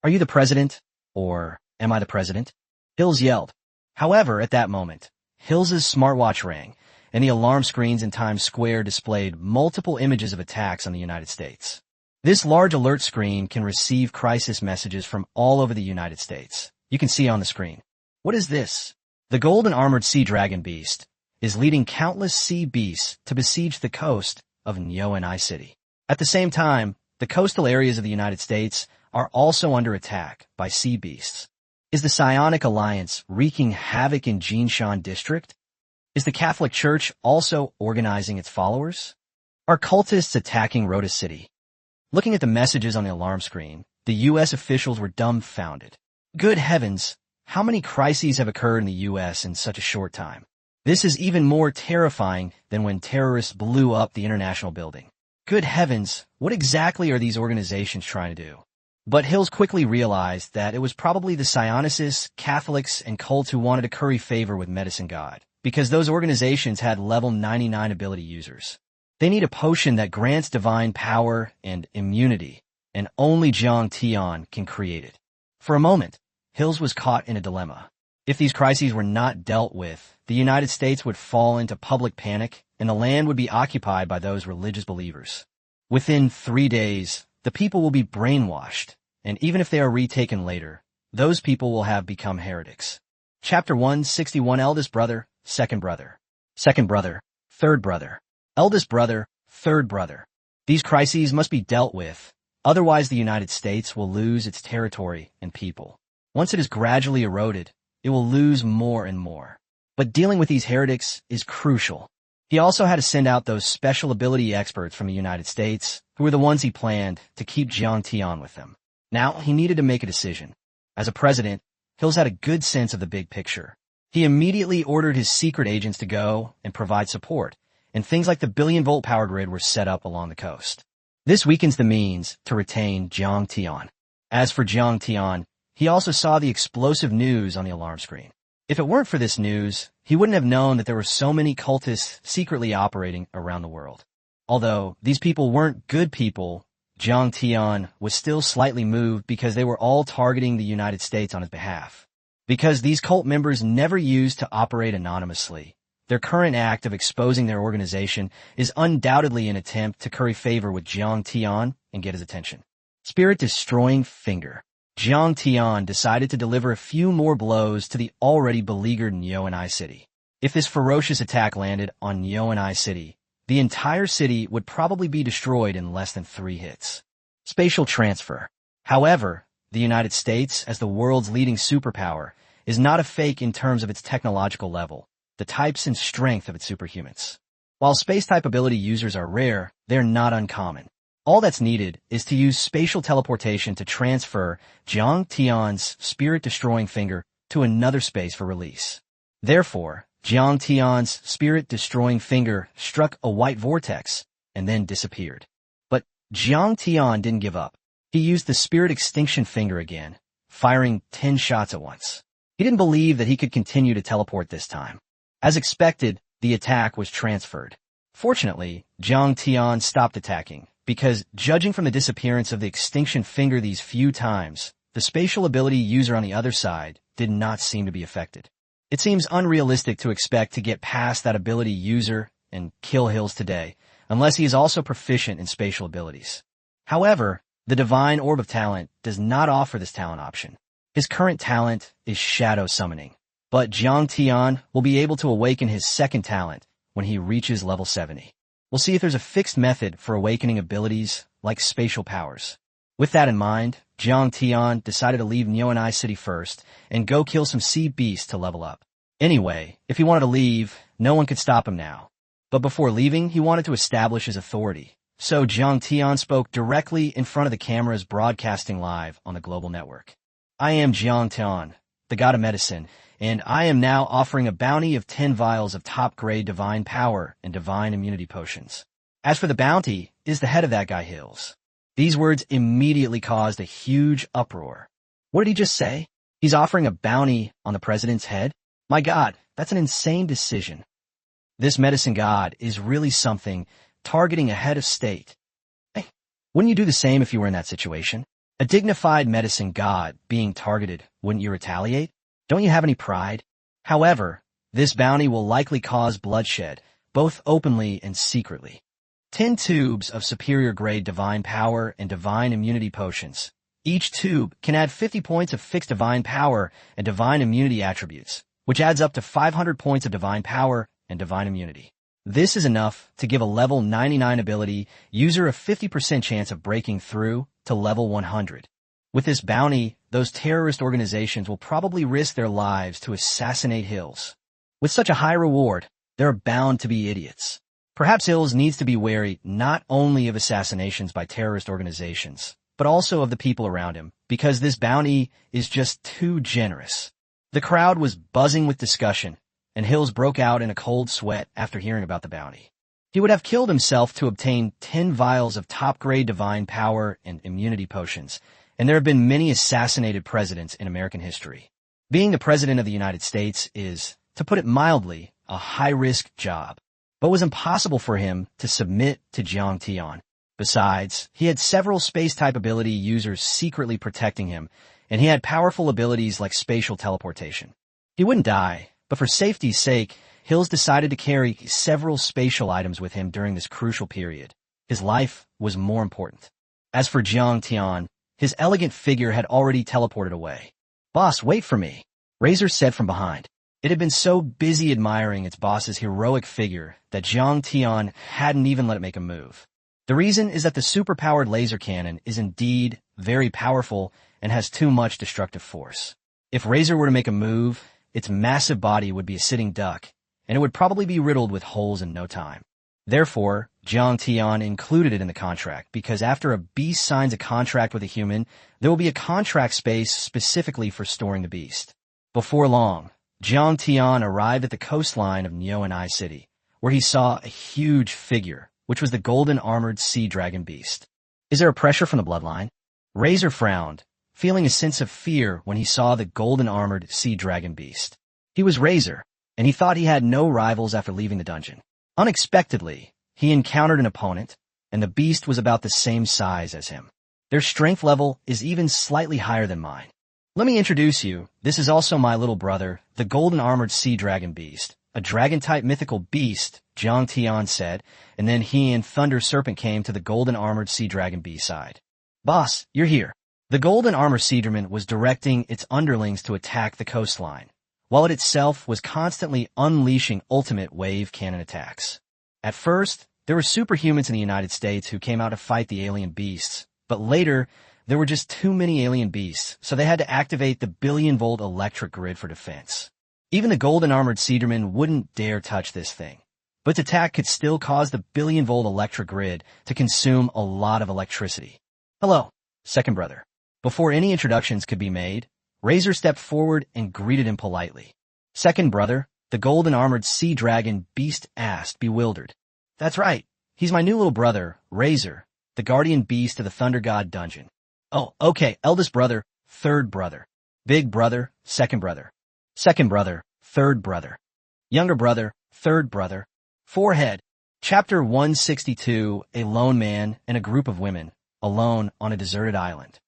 "Are you the president? Or am I the president?" Hills yelled. However, at that moment, Hills's smartwatch rang, and the alarm screens in Times Square displayed multiple images of attacks on the United States. This large alert screen can receive crisis messages from all over the United States. You can see on the screen. What is this? The golden armored sea dragon beast is leading countless sea beasts to besiege the coast of Nyoanai City. At the same time, the coastal areas of the United States are also under attack by sea beasts. Is the Psionic Alliance wreaking havoc in Jinshan District? Is the Catholic Church also organizing its followers? Are cultists attacking Rhoda City? Looking at the messages on the alarm screen, the U.S. officials were dumbfounded. Good heavens, how many crises have occurred in the U.S. in such a short time? This is even more terrifying than when terrorists blew up the International Building. Good heavens, what exactly are these organizations trying to do? But Hills quickly realized that it was probably the Psionicists, Catholics, and cults who wanted to curry favor with Medicine God, because those organizations had level 99 ability users. They need a potion that grants divine power and immunity, and only Jiang Tian can create it. For a moment, Hills was caught in a dilemma. If these crises were not dealt with, the United States would fall into public panic, and the land would be occupied by those religious believers. Within 3 days, the people will be brainwashed, and even if they are retaken later, those people will have become heretics. Chapter 161 Eldest Brother, Second Brother. Second Brother, Third Brother. Eldest Brother, Third Brother. These crises must be dealt with, otherwise the United States will lose its territory and people. Once it is gradually eroded, it will lose more and more. But dealing with these heretics is crucial. He also had to send out those special ability experts from the United States, who were the ones he planned to keep Jiang Tian with him. Now, he needed to make a decision. As a president, Hills had a good sense of the big picture. He immediately ordered his secret agents to go and provide support, and things like the billion-volt power grid were set up along the coast. This weakens the means to retain Jiang Tian. As for Jiang Tian, he also saw the explosive news on the alarm screen. If it weren't for this news, he wouldn't have known that there were so many cultists secretly operating around the world. Although these people weren't good people, Jiang Tian was still slightly moved because they were all targeting the United States on his behalf. Because these cult members never used to operate anonymously, Their current act of exposing their organization is undoubtedly an attempt to curry favor with Jiang Tian and get his attention. Spirit-destroying finger. Jiang Tian decided to deliver a few more blows to the already beleaguered Nyoanai City. If this ferocious attack landed on Nyoanai City, the entire city would probably be destroyed in less than 3 hits. Spatial transfer. However, the United States, as the world's leading superpower, is not a fake in terms of its technological level, the types and strength of its superhumans. While space-type ability users are rare, they're not uncommon. All that's needed is to use spatial teleportation to transfer Jiang Tian's spirit-destroying finger to another space for release. Therefore, Jiang Tian's spirit-destroying finger struck a white vortex and then disappeared. But Jiang Tian didn't give up. He used the spirit extinction finger again, firing 10 shots at once. He didn't believe that he could continue to teleport this time. As expected, the attack was transferred. Fortunately, Jiang Tian stopped attacking, because judging from the disappearance of the extinction finger these few times, the spatial ability user on the other side did not seem to be affected. It seems unrealistic to expect to get past that ability user and kill Hills today, unless he is also proficient in spatial abilities. However, the Divine Orb of Talent does not offer this talent option. His current talent is Shadow Summoning, but Jiang Tian will be able to awaken his second talent when he reaches level 70. We'll see if there's a fixed method for awakening abilities like spatial powers. With that in mind, Jiang Tian decided to leave Nyoanai City first and go kill some sea beasts to level up. Anyway, if he wanted to leave, no one could stop him now. But before leaving, he wanted to establish his authority. So Jiang Tian spoke directly in front of the cameras broadcasting live on the global network. I am Jiang Tian, the god of medicine, and I am now offering a bounty of 10 vials of top-grade divine power and divine immunity potions. As for the bounty, is the head of that guy Hills. These words immediately caused a huge uproar. What did he just say? He's offering a bounty on the president's head? My God, that's an insane decision. This medicine god is really something, targeting a head of state. Hey, wouldn't you do the same if you were in that situation? A dignified medicine god being targeted, wouldn't you retaliate? Don't you have any pride? However, this bounty will likely cause bloodshed, both openly and secretly. 10 tubes of superior grade divine power and divine immunity potions. Each tube can add 50 points of fixed divine power and divine immunity attributes, which adds up to 500 points of divine power and divine immunity. This is enough to give a level 99 ability user a 50% chance of breaking through to level 100. With this bounty, those terrorist organizations will probably risk their lives to assassinate Hills. With such a high reward, there are bound to be idiots. Perhaps Hills needs to be wary not only of assassinations by terrorist organizations, but also of the people around him, because this bounty is just too generous. The crowd was buzzing with discussion, and Hills broke out in a cold sweat after hearing about the bounty. He would have killed himself to obtain 10 vials of top-grade divine power and immunity potions, and there have been many assassinated presidents in American history. Being the president of the United States is, to put it mildly, a high-risk job. But it was impossible for him to submit to Jiang Tian. Besides, he had several space-type ability users secretly protecting him, and he had powerful abilities like spatial teleportation. He wouldn't die, but for safety's sake, Hills decided to carry several spatial items with him during this crucial period. His life was more important. As for Jiang Tian, his elegant figure had already teleported away. "Boss, wait for me," Razor said from behind. It had been so busy admiring its boss's heroic figure that Jiang Tian hadn't even let it make a move. The reason is that the superpowered laser cannon is indeed very powerful and has too much destructive force. If Razor were to make a move, its massive body would be a sitting duck, and it would probably be riddled with holes in no time. Therefore, Jiang Tian included it in the contract, because after a beast signs a contract with a human, there will be a contract space specifically for storing the beast. Before long, Jiang Tian arrived at the coastline of Nyoanai City, where he saw a huge figure, which was the golden armored sea dragon beast. Is there a pressure from the bloodline? Razor frowned, feeling a sense of fear when he saw the golden armored sea dragon beast. He was Razor, and he thought he had no rivals after leaving the dungeon. Unexpectedly, he encountered an opponent, and the beast was about the same size as him. Their strength level is even slightly higher than mine. Let me introduce you. This is also my little brother, the golden armored sea dragon beast, A dragon-type mythical beast, Jiang Tian said, and then he and Thunder Serpent came to the golden-armored sea dragon beast side. Boss, you're here. The golden-armored sea dragon was directing its underlings to attack the coastline, while it itself was constantly unleashing ultimate wave cannon attacks. At first, there were superhumans in the United States who came out to fight the alien beasts, but later, there were just too many alien beasts, so they had to activate the billion-volt electric grid for defense. Even the golden-armored sea dragon wouldn't dare touch this thing, but its attack could still cause the billion-volt electric grid to consume a lot of electricity. Hello, second brother. Before any introductions could be made, Razor stepped forward and greeted him politely. Second brother, the golden-armored sea dragon beast asked, bewildered. That's right. He's my new little brother, Razor, the guardian beast of the Thunder God dungeon. Oh, okay, eldest brother, third brother. Big brother, second brother. Second brother, third brother. Younger brother, third brother. Forehead. Chapter 162, A Lone Man and a Group of Women, alone on a deserted island.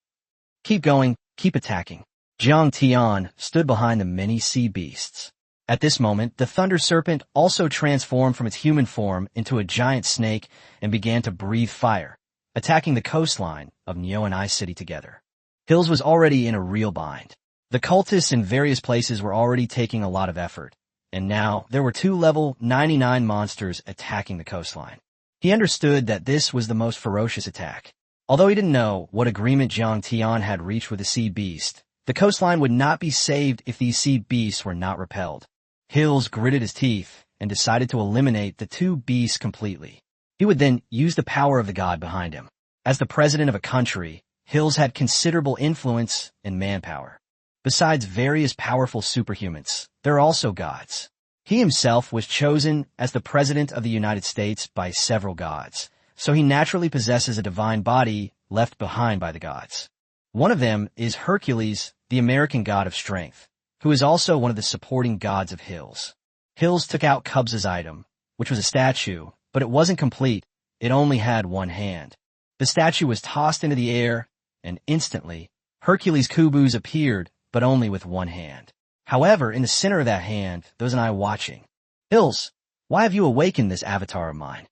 Keep going, keep attacking. Jiang Tian stood behind the many sea beasts. At this moment, the Thunder Serpent also transformed from its human form into a giant snake and began to breathe fire, attacking the coastline of Nyoanai City together. Hills was already in a real bind. The cultists in various places were already taking a lot of effort, and now there were 2 level 99 monsters attacking the coastline. He understood that this was the most ferocious attack. Although he didn't know what agreement Jiang Tian had reached with the sea beast, the coastline would not be saved if these sea beasts were not repelled. Hills gritted his teeth and decided to eliminate the 2 beasts completely. He would then use the power of the god behind him. As the president of a country, Hills had considerable influence and manpower. Besides various powerful superhumans, there are also gods. He himself was chosen as the president of the United States by several gods, so he naturally possesses a divine body left behind by the gods. One of them is Hercules, the American god of strength, who is also one of the supporting gods of Hills. Hills took out Cubs' item, which was a statue, but it wasn't complete. It only had one hand. The statue was tossed into the air, and instantly, Hercules' Kubus appeared, but only with one hand. However, in the center of that hand, there was an eye watching. Hills, why have you awakened this avatar of mine?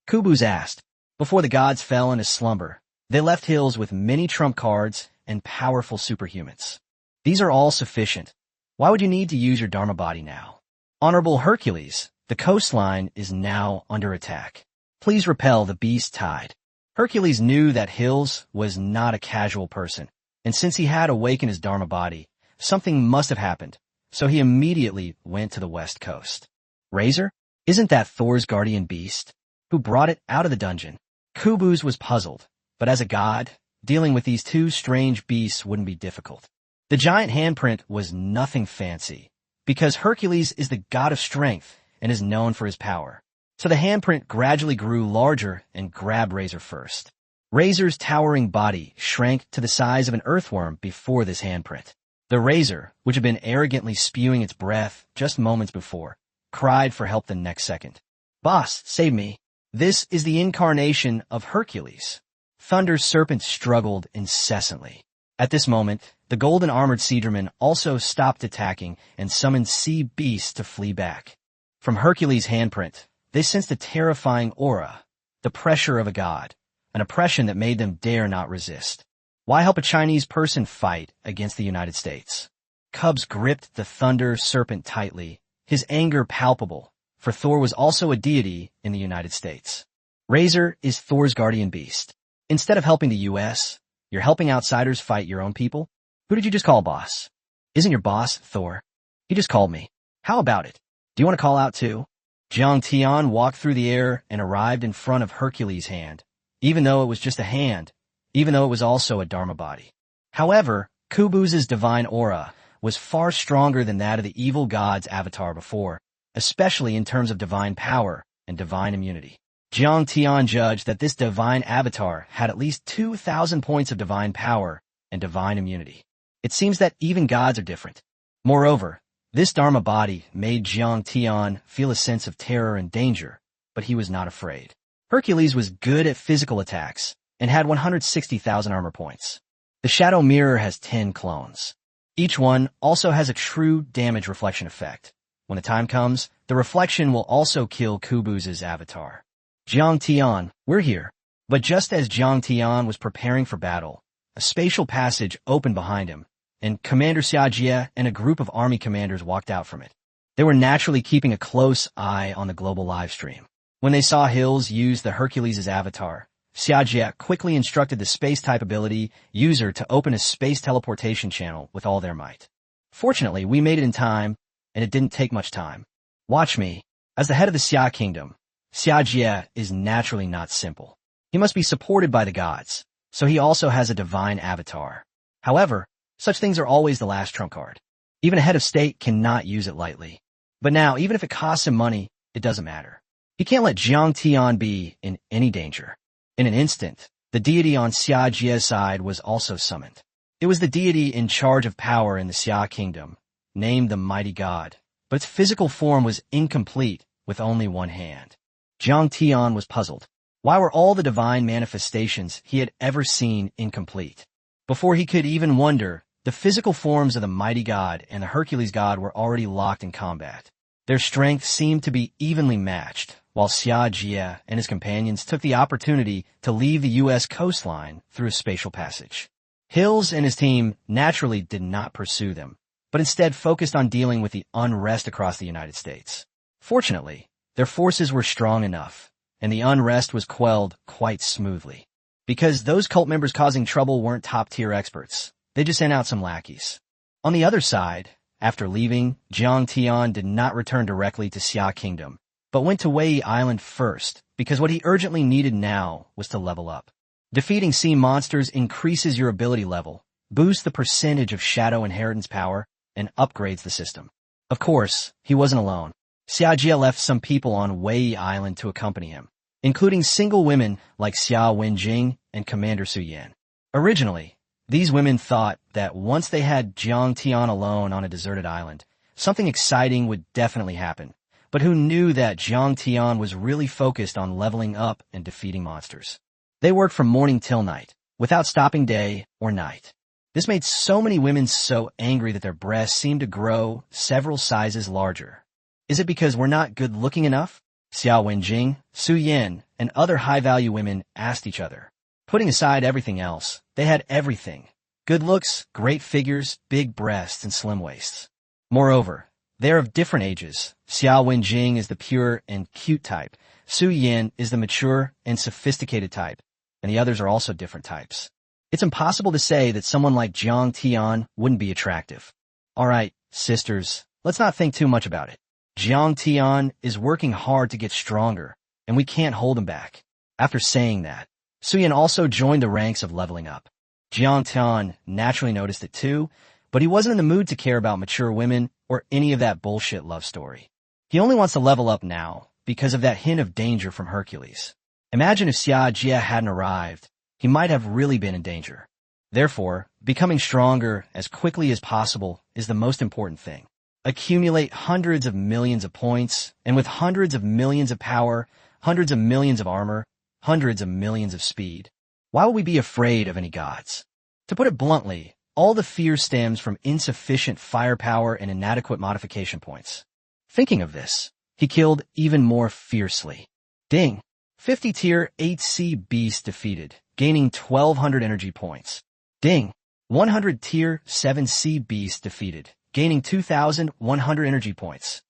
Kubus asked. Before the gods fell into slumber, they left Hills with many trump cards and powerful superhumans. These are all sufficient. Why would you need to use your Dharma body now? Honorable Hercules, the coastline is now under attack. Please repel the beast tide. Hercules knew that Hills was not a casual person, and since he had awakened his Dharma body, something must have happened, so he immediately went to the west coast. Razor? Isn't that Thor's guardian beast? Who brought it out of the dungeon? Kubus was puzzled, but as a god, dealing with these 2 strange beasts wouldn't be difficult. The giant handprint was nothing fancy, because Hercules is the god of strength and is known for his power. So the handprint gradually grew larger and grabbed Razor first. Razor's towering body shrank to the size of an earthworm before this handprint. The Razor, which had been arrogantly spewing its breath just moments before, cried for help the next second. Boss, save me. This is the incarnation of Hercules. Thunder Serpent struggled incessantly. At this moment, the golden-armored sea dragon also stopped attacking and summoned sea beasts to flee back. From Hercules' handprint, they sensed a terrifying aura, the pressure of a god, an oppression that made them dare not resist. Why help a Chinese person fight against the United States? Cubs gripped the Thunder Serpent tightly, his anger palpable, for Thor was also a deity in the United States. Razor is Thor's guardian beast. Instead of helping the U.S., you're helping outsiders fight your own people? Who did you just call boss? Isn't your boss Thor? He just called me. How about it? Do you want to call out too? Jiang Tian walked through the air and arrived in front of Hercules' hand, even though it was just a hand, even though it was also a Dharma body. However, Kubus' divine aura was far stronger than that of the evil god's avatar before, especially in terms of divine power and divine immunity. Jiang Tian judged that this divine avatar had at least 2,000 points of divine power and divine immunity. It seems that even gods are different. Moreover, this Dharma body made Jiang Tian feel a sense of terror and danger, but he was not afraid. Hercules was good at physical attacks and had 160,000 armor points. The Shadow Mirror has 10 clones. Each one also has a true damage reflection effect, When the time comes, the reflection will also kill Kubuz's avatar. Jiang Tian, we're here. But just as Jiang Tian was preparing for battle, a spatial passage opened behind him, and Commander Xia Jie and a group of army commanders walked out from it. They were naturally keeping a close eye on the global livestream. When they saw Hills use the Hercules' avatar, Xia Jie quickly instructed the space-type ability user to open a space teleportation channel with all their might. Fortunately, we made it in time, and it didn't take much time. Watch me. As the head of the Xia Kingdom, Xia Jie is naturally not simple. He must be supported by the gods, so he also has a divine avatar. However, such things are always the last trump card. Even a head of state cannot use it lightly. But now, even if it costs him money, it doesn't matter. He can't let Jiang Tian be in any danger. In an instant, the deity on Xia Jie's side was also summoned. It was the deity in charge of power in the Xia Kingdom, named the Mighty God, but its physical form was incomplete with only one hand. Jiang Tian was puzzled. Why were all the divine manifestations he had ever seen incomplete? Before he could even wonder, the physical forms of the Mighty God and the Hercules God were already locked in combat. Their strength seemed to be evenly matched, while Xia Jie and his companions took the opportunity to leave the U.S. coastline through a spatial passage. Hills and his team naturally did not pursue them, but instead focused on dealing with the unrest across the United States. Fortunately, their forces were strong enough, and the unrest was quelled quite smoothly. Because those cult members causing trouble weren't top-tier experts, they just sent out some lackeys. On the other side, after leaving, Jiang Tian did not return directly to Xia Kingdom, but went to Wei Island first, because what he urgently needed now was to level up. Defeating sea monsters increases your ability level, boosts the percentage of shadow inheritance power, and upgrades the system. Of course, he wasn't alone. Xia Jie left some people on Wei Island to accompany him, including single women like Xia Wenjing and Commander Su Yan. Originally, these women thought that once they had Jiang Tian alone on a deserted island, something exciting would definitely happen. But who knew that Jiang Tian was really focused on leveling up and defeating monsters? They worked from morning till night, without stopping day or night. This made so many women so angry that their breasts seemed to grow several sizes larger. Is it because we're not good-looking enough? Xia Wenjing, Su Yan, and other high-value women asked each other. Putting aside everything else, they had everything. Good looks, great figures, big breasts, and slim waists. Moreover, they're of different ages. Xia Wenjing is the pure and cute type. Su Yan is the mature and sophisticated type, and the others are also different types. It's impossible to say that someone like Jiang Tian wouldn't be attractive. All right, sisters, let's not think too much about it. Jiang Tian is working hard to get stronger, and we can't hold him back. After saying that, Su Yan also joined the ranks of leveling up. Jiang Tian naturally noticed it too, but he wasn't in the mood to care about mature women or any of that bullshit love story. He only wants to level up now because of that hint of danger from Hercules. Imagine if Xia Jie hadn't arrived, he might have really been in danger. Therefore, becoming stronger as quickly as possible is the most important thing. Accumulate hundreds of millions of points, and with hundreds of millions of power, hundreds of millions of armor, hundreds of millions of speed. Why would we be afraid of any gods? To put it bluntly, all the fear stems from insufficient firepower and inadequate modification points. Thinking of this, he killed even more fiercely. Ding! 50 tier 8C beast defeated, gaining 1200 energy points. Ding! 100 tier 7C beast defeated, gaining 2,100 energy points.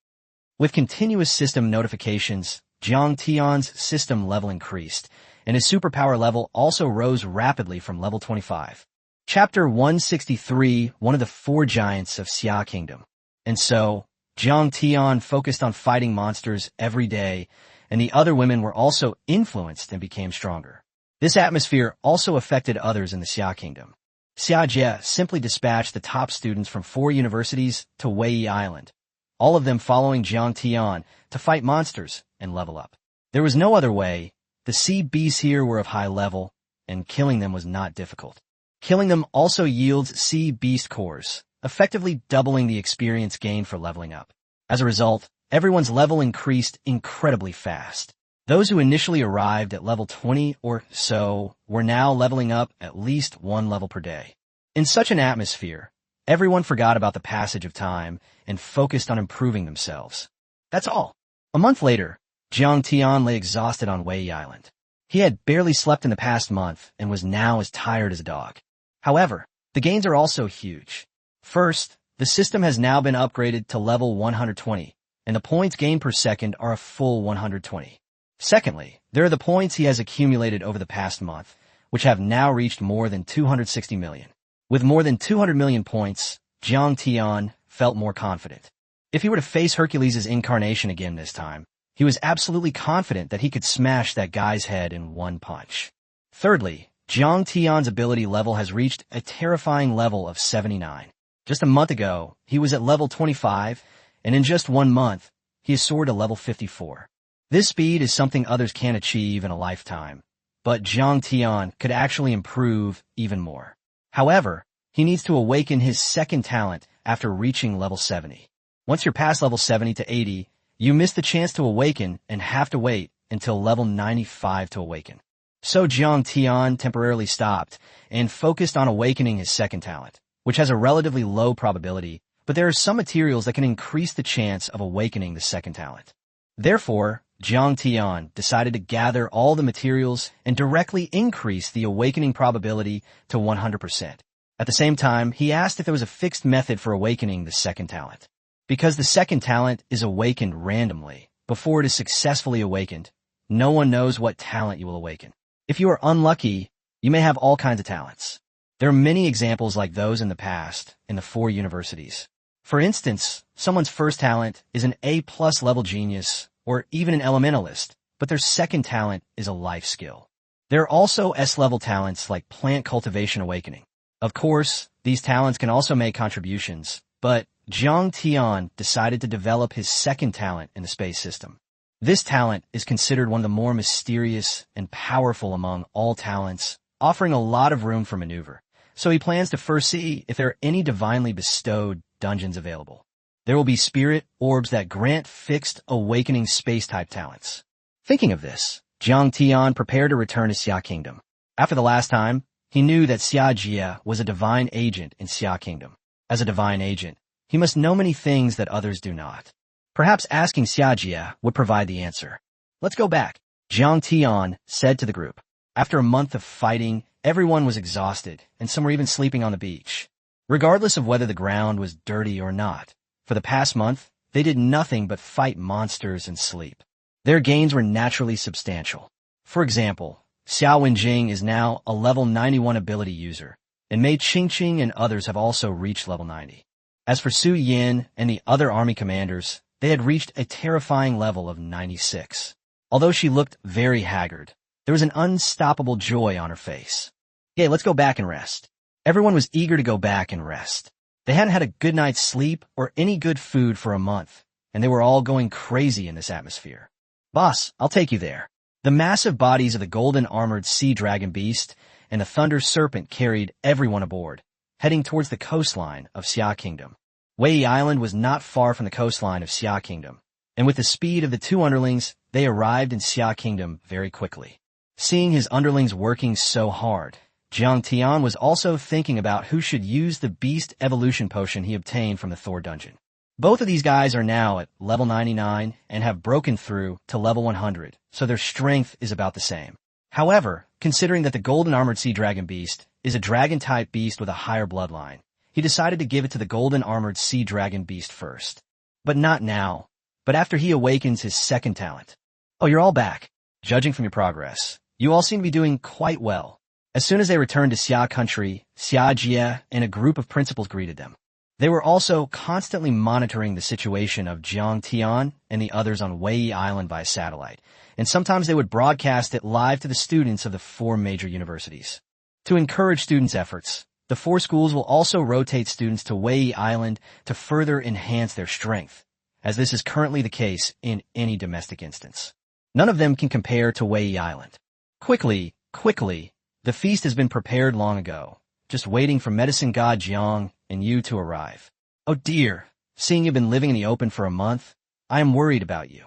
With continuous system notifications, Jiang Tian's system level increased, and his superpower level also rose rapidly from level 25. Chapter 163, one of the four giants of Xia Kingdom. And so, Jiang Tian focused on fighting monsters every day, and the other women were also influenced and became stronger. This atmosphere also affected others in the Xia Kingdom. Xia Jie simply dispatched the top students from 4 universities to Wei Island, all of them following Jiang Tian to fight monsters and level up. There was no other way. The sea beasts here were of high level, and killing them was not difficult. Killing them also yields sea beast cores, effectively doubling the experience gained for leveling up. As a result, everyone's level increased incredibly fast. Those who initially arrived at level 20 or so were now leveling up at least 1 level per day. In such an atmosphere, Everyone forgot about the passage of time and focused on improving themselves. That's all. A month later, Jiang Tian lay exhausted on Wei Island. He had barely slept in the past month and was now as tired as a dog. However, the gains are also huge. First, the system has now been upgraded to level 120, and the points gained per second are a full 120. Secondly, there are the points he has accumulated over the past month, which have now reached more than 260 million. With more than 200 million points, Jiang Tian felt more confident. If he were to face Hercules' incarnation again this time, he was absolutely confident that he could smash that guy's head in one punch. Thirdly, Jiang Tian's ability level has reached a terrifying level of 79. Just a month ago, he was at level 25, and in just 1 month, he has soared to level 54. This speed is something others can't achieve in a lifetime, but Jiang Tian could actually improve even more. However, he needs to awaken his second talent after reaching level 70. Once you're past level 70 to 80, you miss the chance to awaken and have to wait until level 95 to awaken. So Jiang Tian temporarily stopped and focused on awakening his second talent, which has a relatively low probability, but there are some materials that can increase the chance of awakening the second talent. Therefore, Jiang Tian decided to gather all the materials and directly increase the awakening probability to 100%. At the same time, he asked if there was a fixed method for awakening the second talent. Because the second talent is awakened randomly, before it is successfully awakened, no one knows what talent you will awaken. If you are unlucky, you may have all kinds of talents. There are many examples like those in the past in the 4 universities. For instance, someone's first talent is an A+ level genius or even an elementalist, but their second talent is a life skill. There are also S-level talents like plant cultivation awakening. Of course, these talents can also make contributions, but Jiang Tian decided to develop his second talent in the space system. This talent is considered one of the more mysterious and powerful among all talents, offering a lot of room for maneuver. So he plans to first see if there are any divinely bestowed dungeons available. There will be spirit orbs that grant fixed awakening space-type talents. Thinking of this, Jiang Tian prepared to return to Xia Kingdom. After the last time, he knew that Xia Jie was a divine agent in Xia Kingdom. As a divine agent, he must know many things that others do not. Perhaps asking Xia Jie would provide the answer. Let's go back, Jiang Tian said to the group. After a month of fighting, everyone was exhausted, and some were even sleeping on the beach. Regardless of whether the ground was dirty or not, for the past month, they did nothing but fight monsters and sleep. Their gains were naturally substantial. For example, Xiao Wenjing is now a level 91 ability user, and Mei Qingqing and others have also reached level 90. As for Su Yin and the other army commanders, they had reached a terrifying level of 96. Although she looked very haggard, there was an unstoppable joy on her face. Okay, let's go back and rest. Everyone was eager to go back and rest. They hadn't had a good night's sleep or any good food for a month, and they were all going crazy in this atmosphere. Boss, I'll take you there. The massive bodies of the golden armored sea dragon beast and the thunder serpent carried everyone aboard, heading towards the coastline of Xia Kingdom. Wei Island was not far from the coastline of Xia Kingdom, and with the speed of the 2 underlings, they arrived in Xia Kingdom very quickly. Seeing his underlings working so hard, Jiang Tian was also thinking about who should use the beast evolution potion he obtained from the Thor dungeon. Both of these guys are now at level 99 and have broken through to level 100, so their strength is about the same. However, considering that the golden armored sea dragon beast is a dragon-type beast with a higher bloodline, he decided to give it to the golden armored sea dragon beast first. But not now, but after he awakens his second talent. Oh, you're all back. Judging from your progress, you all seem to be doing quite well. As soon as they returned to Xia Country, Xia Jie and a group of principals greeted them. They were also constantly monitoring the situation of Jiang Tian and the others on Wei Island via satellite, and sometimes they would broadcast it live to the students of the 4 major universities. To encourage students' efforts, the 4 schools will also rotate students to Wei Island to further enhance their strength, as this is currently the case in any domestic instance. None of them can compare to Wei Island. Quickly, the feast has been prepared long ago, just waiting for medicine god Jiang and you to arrive. Oh dear, seeing you've been living in the open for a month, I am worried about you.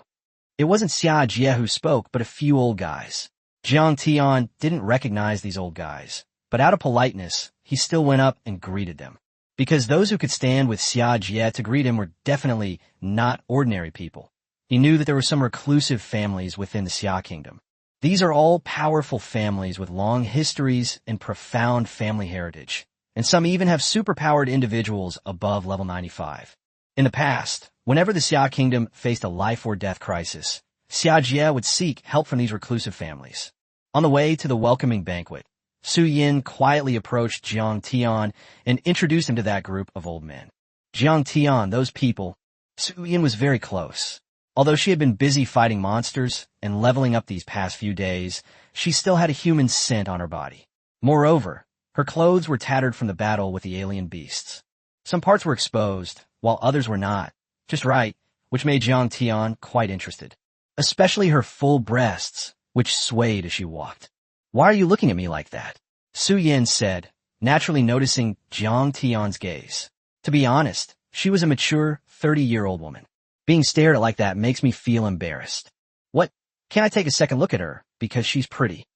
It wasn't Xia Jie who spoke, but a few old guys. Jiang Tian didn't recognize these old guys, but out of politeness, he still went up and greeted them. because those who could stand with Xia Jie to greet him were definitely not ordinary people. He knew that there were some reclusive families within the Xia kingdom. These are all powerful families with long histories and profound family heritage, and some even have superpowered individuals above level 95. In the past, whenever the Xia kingdom faced a life or death crisis, Xia Jie would seek help from these reclusive families. On the way to the welcoming banquet, Su Yin quietly approached Jiang Tian and introduced him to that group of old men. Jiang Tian, those people, Su Yin was very close. Although she had been busy fighting monsters and leveling up these past few days, she still had a human scent on her body. Moreover, her clothes were tattered from the battle with the alien beasts. Some parts were exposed, while others were not, just right, which made Jiang Tian quite interested. Especially her full breasts, which swayed as she walked. "Why are you looking at me like that?" Su Yin said, naturally noticing Jiang Tian's gaze. To be honest, she was a mature, 30-year-old woman. Being stared at like that makes me feel embarrassed. "What? Can't I take a second look at her, because she's pretty?"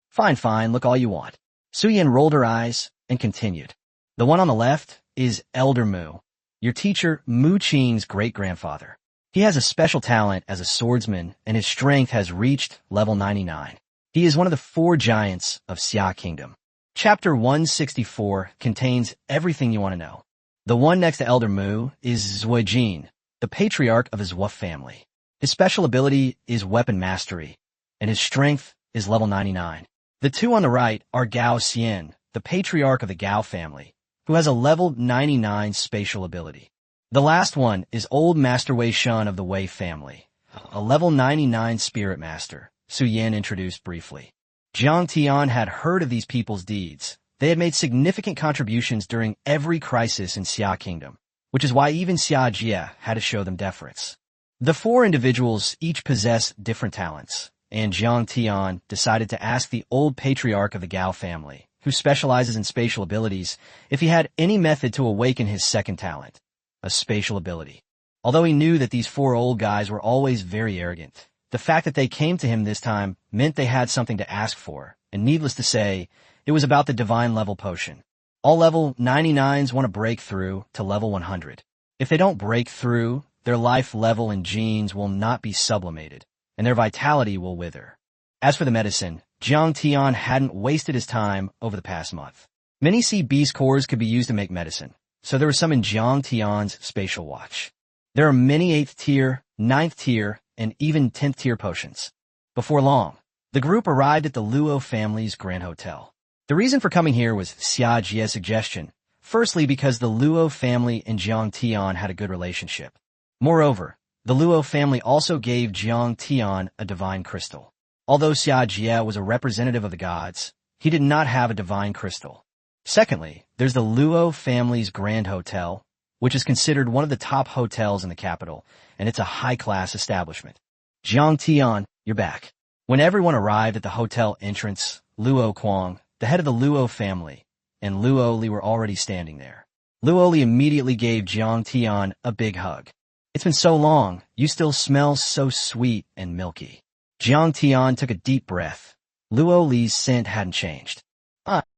Fine, look all you want." Su Yin rolled her eyes and continued. "The one on the left is Elder Mu, your teacher Mu Qing's great-grandfather. He has a special talent as a swordsman, and his strength has reached level 99. He is one of the 4 giants of Xia Kingdom." Chapter 164 contains everything you want to know. The one next to Elder Mu is Zuijin, the patriarch of his Wu family. His special ability is weapon mastery, and his strength is level 99. The 2 on the right are Gao Xian, the patriarch of the Gao family, who has a level 99 spatial ability. The last one is old Master Wei Shun of the Wei family, a level 99 spirit master, Su Yin introduced briefly. Jiang Tian had heard of these people's deeds. They had made significant contributions during every crisis in Xia Kingdom, which is why even Xia Jie had to show them deference. The 4 individuals each possess different talents, and Jiang Tian decided to ask the old patriarch of the Gao family, who specializes in spatial abilities, if he had any method to awaken his second talent, a spatial ability. Although he knew that these 4 old guys were always very arrogant, the fact that they came to him this time meant they had something to ask for, and needless to say, it was about the divine level potion. All level 99s want to break through to level 100. If they don't break through, their life level and genes will not be sublimated, and their vitality will wither. As for the medicine, Jiang Tian hadn't wasted his time over the past month. Many C beast cores could be used to make medicine, so there was some in Jiang Tian's spatial watch. There are many 8th tier, 9th tier, and even 10th tier potions. Before long, the group arrived at the Luo family's Grand Hotel. The reason for coming here was Xia Jie's suggestion, firstly because the Luo family and Jiang Tian had a good relationship. Moreover, the Luo family also gave Jiang Tian a divine crystal. Although Xia Jie was a representative of the gods, he did not have a divine crystal. Secondly, there's the Luo family's Grand Hotel, which is considered one of the top hotels in the capital, and it's a high-class establishment. "Jiang Tian, you're back." When everyone arrived at the hotel entrance, Luo Kuang, the head of the Luo family, and Luo Li were already standing there. Luo Li immediately gave Jiang Tian a big hug. "It's been so long, you still smell so sweet and milky." Jiang Tian took a deep breath. Luo Li's scent hadn't changed.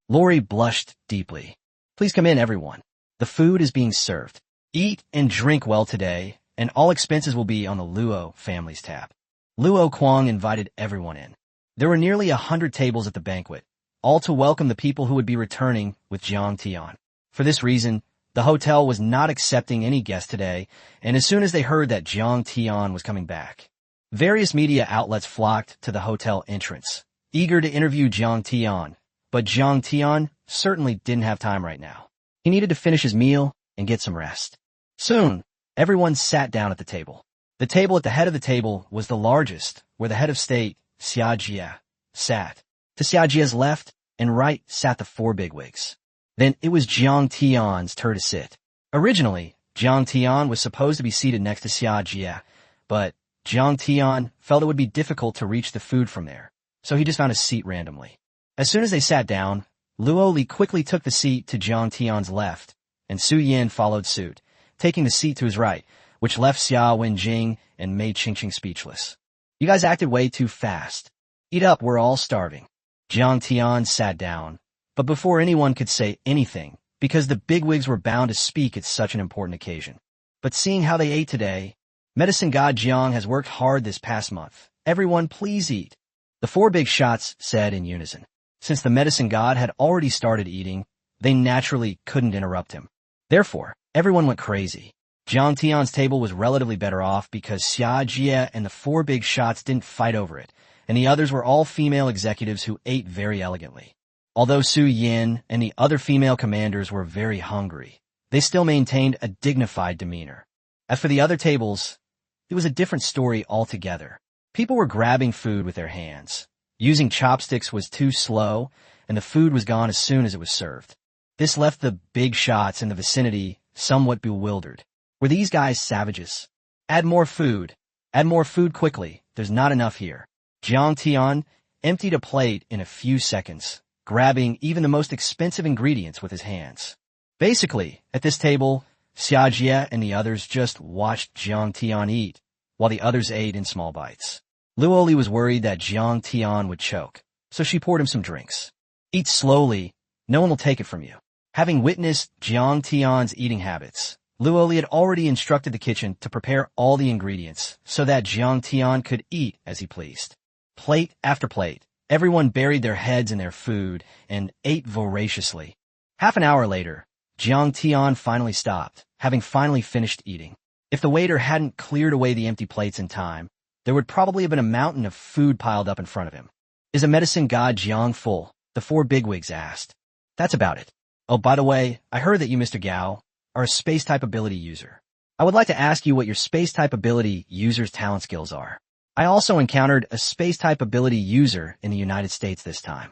Lori blushed deeply. "Please come in, everyone. The food is being served. Eat and drink well today, and all expenses will be on the Luo family's tab." Luo Kuang invited everyone in. There were nearly 100 tables at the banquet, all to welcome the people who would be returning with Jiang Tian. For this reason, the hotel was not accepting any guests today, and as soon as they heard that Jiang Tian was coming back, various media outlets flocked to the hotel entrance, eager to interview Jiang Tian. But Jiang Tian certainly didn't have time right now. He needed to finish his meal and get some rest. Soon, everyone sat down at the table. The table at the head of the table was the largest, where the head of state, Xia Jie, sat. To Xia Jie's left and right sat the 4 bigwigs. Then it was Jiang Tian's turn to sit. Originally, Jiang Tian was supposed to be seated next to Xia Jie, but Jiang Tian felt it would be difficult to reach the food from there, so he just found a seat randomly. As soon as they sat down, Luo Li quickly took the seat to Jiang Tian's left, and Su Yin followed suit, taking the seat to his right, which left Xia Wenjing and made Qingqing speechless. "You guys acted way too fast. Eat up, we're all starving." Jiang Tian sat down, but before anyone could say anything, because the bigwigs were bound to speak at such an important occasion. But seeing how they ate today, medicine god Jiang has worked hard this past month. Everyone please eat. The four big shots said in unison. Since the medicine god had already started eating, they naturally couldn't interrupt him. Therefore, everyone went crazy. Jiang Tian's table was relatively better off because Xia Jie and the four big shots didn't fight over it, and the others were all female executives who ate very elegantly. Although Su Yin and the other female commanders were very hungry, they still maintained a dignified demeanor. As for the other tables, it was a different story altogether. People were grabbing food with their hands. Using chopsticks was too slow, and the food was gone as soon as it was served. This left the big shots in the vicinity somewhat bewildered. Were these guys savages? Add more food. Add more food quickly. There's not enough here. Jiang Tian emptied a plate in a few seconds, grabbing even the most expensive ingredients with his hands. Basically, at this table, Xia Jie and the others just watched Jiang Tian eat, while the others ate in small bites. Luoli was worried that Jiang Tian would choke, so she poured him some drinks. Eat slowly, no one will take it from you. Having witnessed Jiang Tian's eating habits, Luoli had already instructed the kitchen to prepare all the ingredients so that Jiang Tian could eat as he pleased. Plate after plate, everyone buried their heads in their food and ate voraciously. Half an hour later, Jiang Tian finally stopped, having finally finished eating. If the waiter hadn't cleared away the empty plates in time, there would probably have been a mountain of food piled up in front of him. Is a medicine god Jiang full? The four bigwigs asked. That's about it. Oh, by the way, I heard that you, Mr. Gao, are a space-type ability user. I would like to ask you what your space-type ability user's talent skills are. I also encountered a space-type ability user in the United States this time.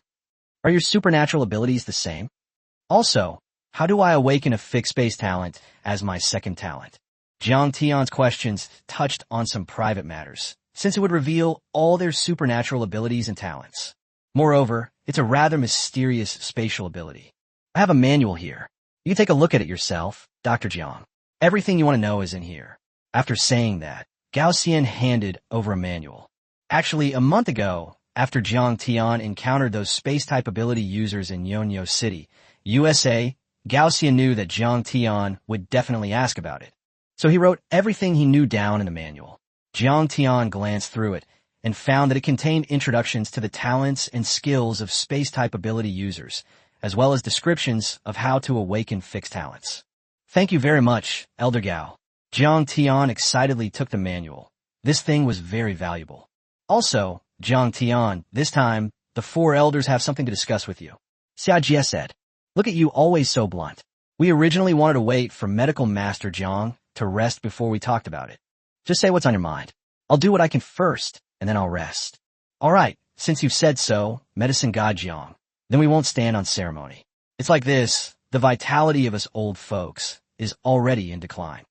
Are your supernatural abilities the same? Also, how do I awaken a fixed space talent as my second talent? Jiang Tian's questions touched on some private matters, since it would reveal all their supernatural abilities and talents. Moreover, it's a rather mysterious spatial ability. I have a manual here. You can take a look at it yourself, Dr. Jiang. Everything you want to know is in here. After saying that, Gao Xian handed over a manual. Actually, a month ago, after Jiang Tian encountered those space-type ability users in Yonyo City, USA, Gao Xian knew that Jiang Tian would definitely ask about it. So he wrote everything he knew down in the manual. Jiang Tian glanced through it and found that it contained introductions to the talents and skills of space-type ability users, as well as descriptions of how to awaken fixed talents. Thank you very much, Elder Gao. Jiang Tian excitedly took the manual. This thing was very valuable. Also, Jiang Tian, this time, the four elders have something to discuss with you. Xia Jie said. Look at you, always so blunt. We originally wanted to wait for Medical Master Jiang to rest before we talked about it. Just say what's on your mind. I'll do what I can first, and then I'll rest. All right, since you've said so, Medicine God Jiang, then we won't stand on ceremony. It's like this, the vitality of us old folks is already in decline.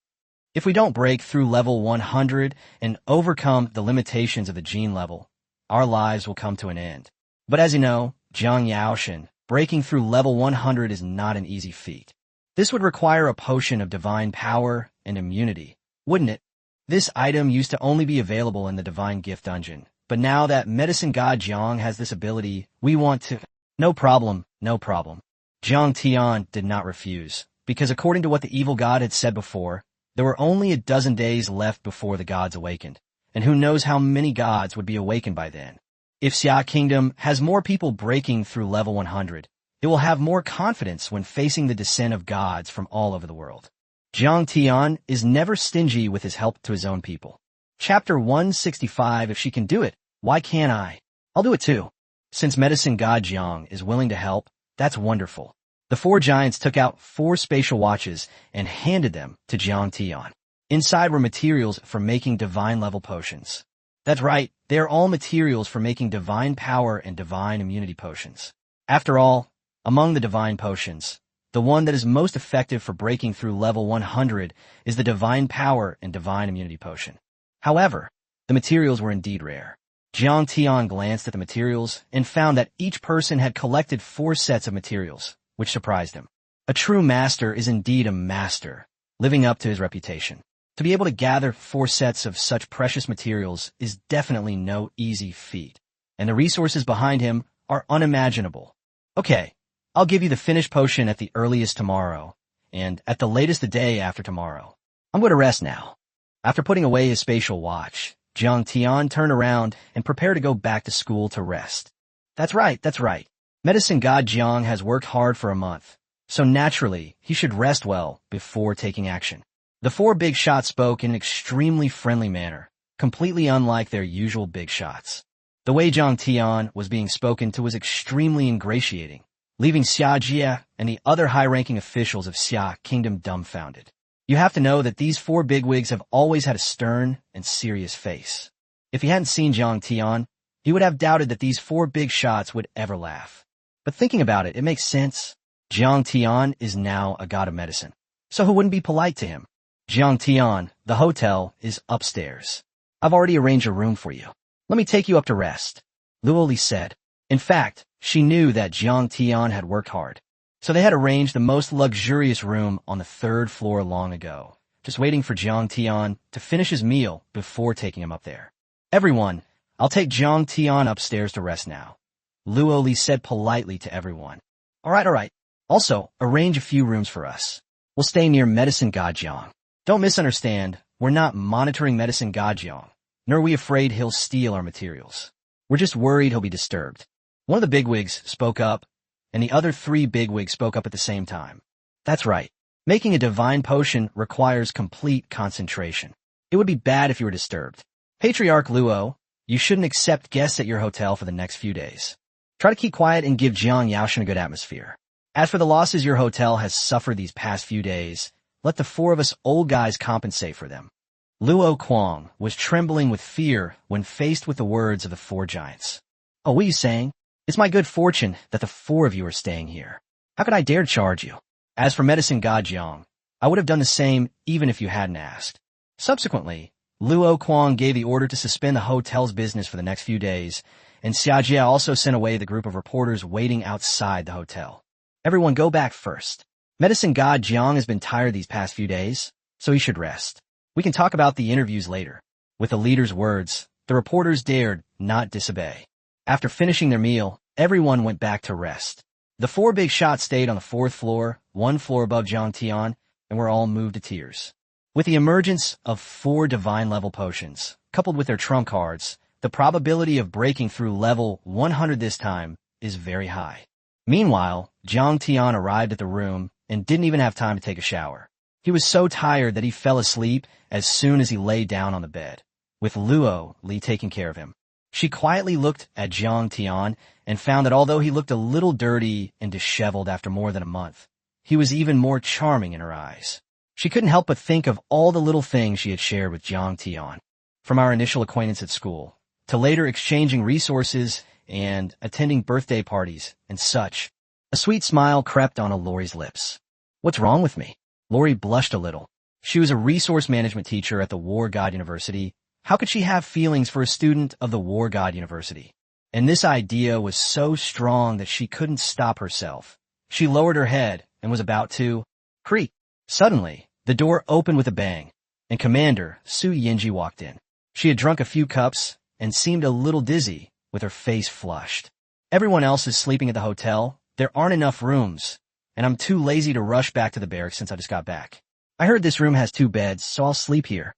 If we don't break through level 100 and overcome the limitations of the gene level, our lives will come to an end. But as you know, Jiang Yaoshen, breaking through level 100 is not an easy feat. This would require a potion of divine power and immunity, wouldn't it? This item used to only be available in the Divine Gift Dungeon, but now that Medicine God Jiang has this ability, we want to... No problem, no problem. Jiang Tian did not refuse, because according to what the evil god had said before, there were only a dozen days left before the gods awakened, and who knows how many gods would be awakened by then. If Xia Kingdom has more people breaking through level 100, it will have more confidence when facing the descent of gods from all over the world. Jiang Tian is never stingy with his help to his own people. Chapter 165. If she can do it, why can't I? I'll do it too. Since Medicine God Jiang is willing to help, that's wonderful. The four giants took out 4 spatial watches and handed them to Jiang Tian. Inside were materials for making divine-level potions. That's right, they are all materials for making divine power and divine immunity potions. After all, among the divine potions, the one that is most effective for breaking through level 100 is the divine power and divine immunity potion. However, the materials were indeed rare. Jiang Tian glanced at the materials and found that each person had collected 4 sets of materials, which surprised him. A true master is indeed a master, living up to his reputation. To be able to gather 4 sets of such precious materials is definitely no easy feat, and the resources behind him are unimaginable. Okay, I'll give you the finished potion at the earliest tomorrow, and at the latest the day after tomorrow. I'm going to rest now. After putting away his spatial watch, Jiang Tian turned around and prepared to go back to school to rest. That's right. Medicine God Jiang has worked hard for a month, so naturally he should rest well before taking action. The four big shots spoke in an extremely friendly manner, completely unlike their usual big shots. The way Jiang Tian was being spoken to was extremely ingratiating, leaving Xia Jie and the other high-ranking officials of Xia Kingdom dumbfounded. You have to know that these four bigwigs have always had a stern and serious face. If he hadn't seen Jiang Tian, he would have doubted that these four big shots would ever laugh. But thinking about it, it makes sense. Jiang Tian is now a god of medicine, so who wouldn't be polite to him? Jiang Tian, the hotel is upstairs. I've already arranged a room for you. Let me take you up to rest, Luo Li said. In fact, she knew that Jiang Tian had worked hard, so they had arranged the most luxurious room on the third floor long ago, just waiting for Jiang Tian to finish his meal before taking him up there. Everyone, I'll take Jiang Tian upstairs to rest now, Luo Li said politely to everyone. All right. Also, arrange a few rooms for us. We'll stay near Medicine God Jiang. Don't misunderstand, we're not monitoring Medicine God Jiang, nor are we afraid he'll steal our materials. We're just worried he'll be disturbed. One of the bigwigs spoke up, and the other three bigwigs spoke up at the same time. That's right. Making a divine potion requires complete concentration. It would be bad if you were disturbed. Patriarch Luo, you shouldn't accept guests at your hotel for the next few days. Try to keep quiet and give Jiang Yaoshan a good atmosphere. As for the losses your hotel has suffered these past few days, let the four of us old guys compensate for them. Luo Kuang was trembling with fear when faced with the words of the four giants. Oh, what are you saying? It's my good fortune that the four of you are staying here. How could I dare charge you? As for Medicine God Jiang, I would have done the same even if you hadn't asked. Subsequently, Luo Kuang gave the order to suspend the hotel's business for the next few days, and Xia Jie also sent away the group of reporters waiting outside the hotel. Everyone go back first. Medicine God Jiang has been tired these past few days, so he should rest. We can talk about the interviews later. With the leader's words, the reporters dared not disobey. After finishing their meal, everyone went back to rest. The four big shots stayed on the fourth floor, one floor above Jiang Tian, and were all moved to tears. With the emergence of four divine-level potions, coupled with their trump cards, the probability of breaking through level 100 this time is very high. Meanwhile, Jiang Tian arrived at the room and didn't even have time to take a shower. He was so tired that he fell asleep as soon as he lay down on the bed, with Luo Li taking care of him. She quietly looked at Jiang Tian and found that although he looked a little dirty and disheveled after more than a month, he was even more charming in her eyes. She couldn't help but think of all the little things she had shared with Jiang Tian, from our initial acquaintance at school, to later exchanging resources and attending birthday parties and such. A sweet smile crept onto Lori's lips. What's wrong with me? Lori blushed a little. She was a resource management teacher at the War God University. How could she have feelings for a student of the War God University? And this idea was so strong that she couldn't stop herself. She lowered her head and was about to creak. Suddenly, the door opened with a bang, and Commander Su Yinji walked in. She had drunk a few cups and seemed a little dizzy, with her face flushed. Everyone else is sleeping at the hotel. There aren't enough rooms, and I'm too lazy to rush back to the barracks since I just got back. I heard this room has 2 beds, so I'll sleep here.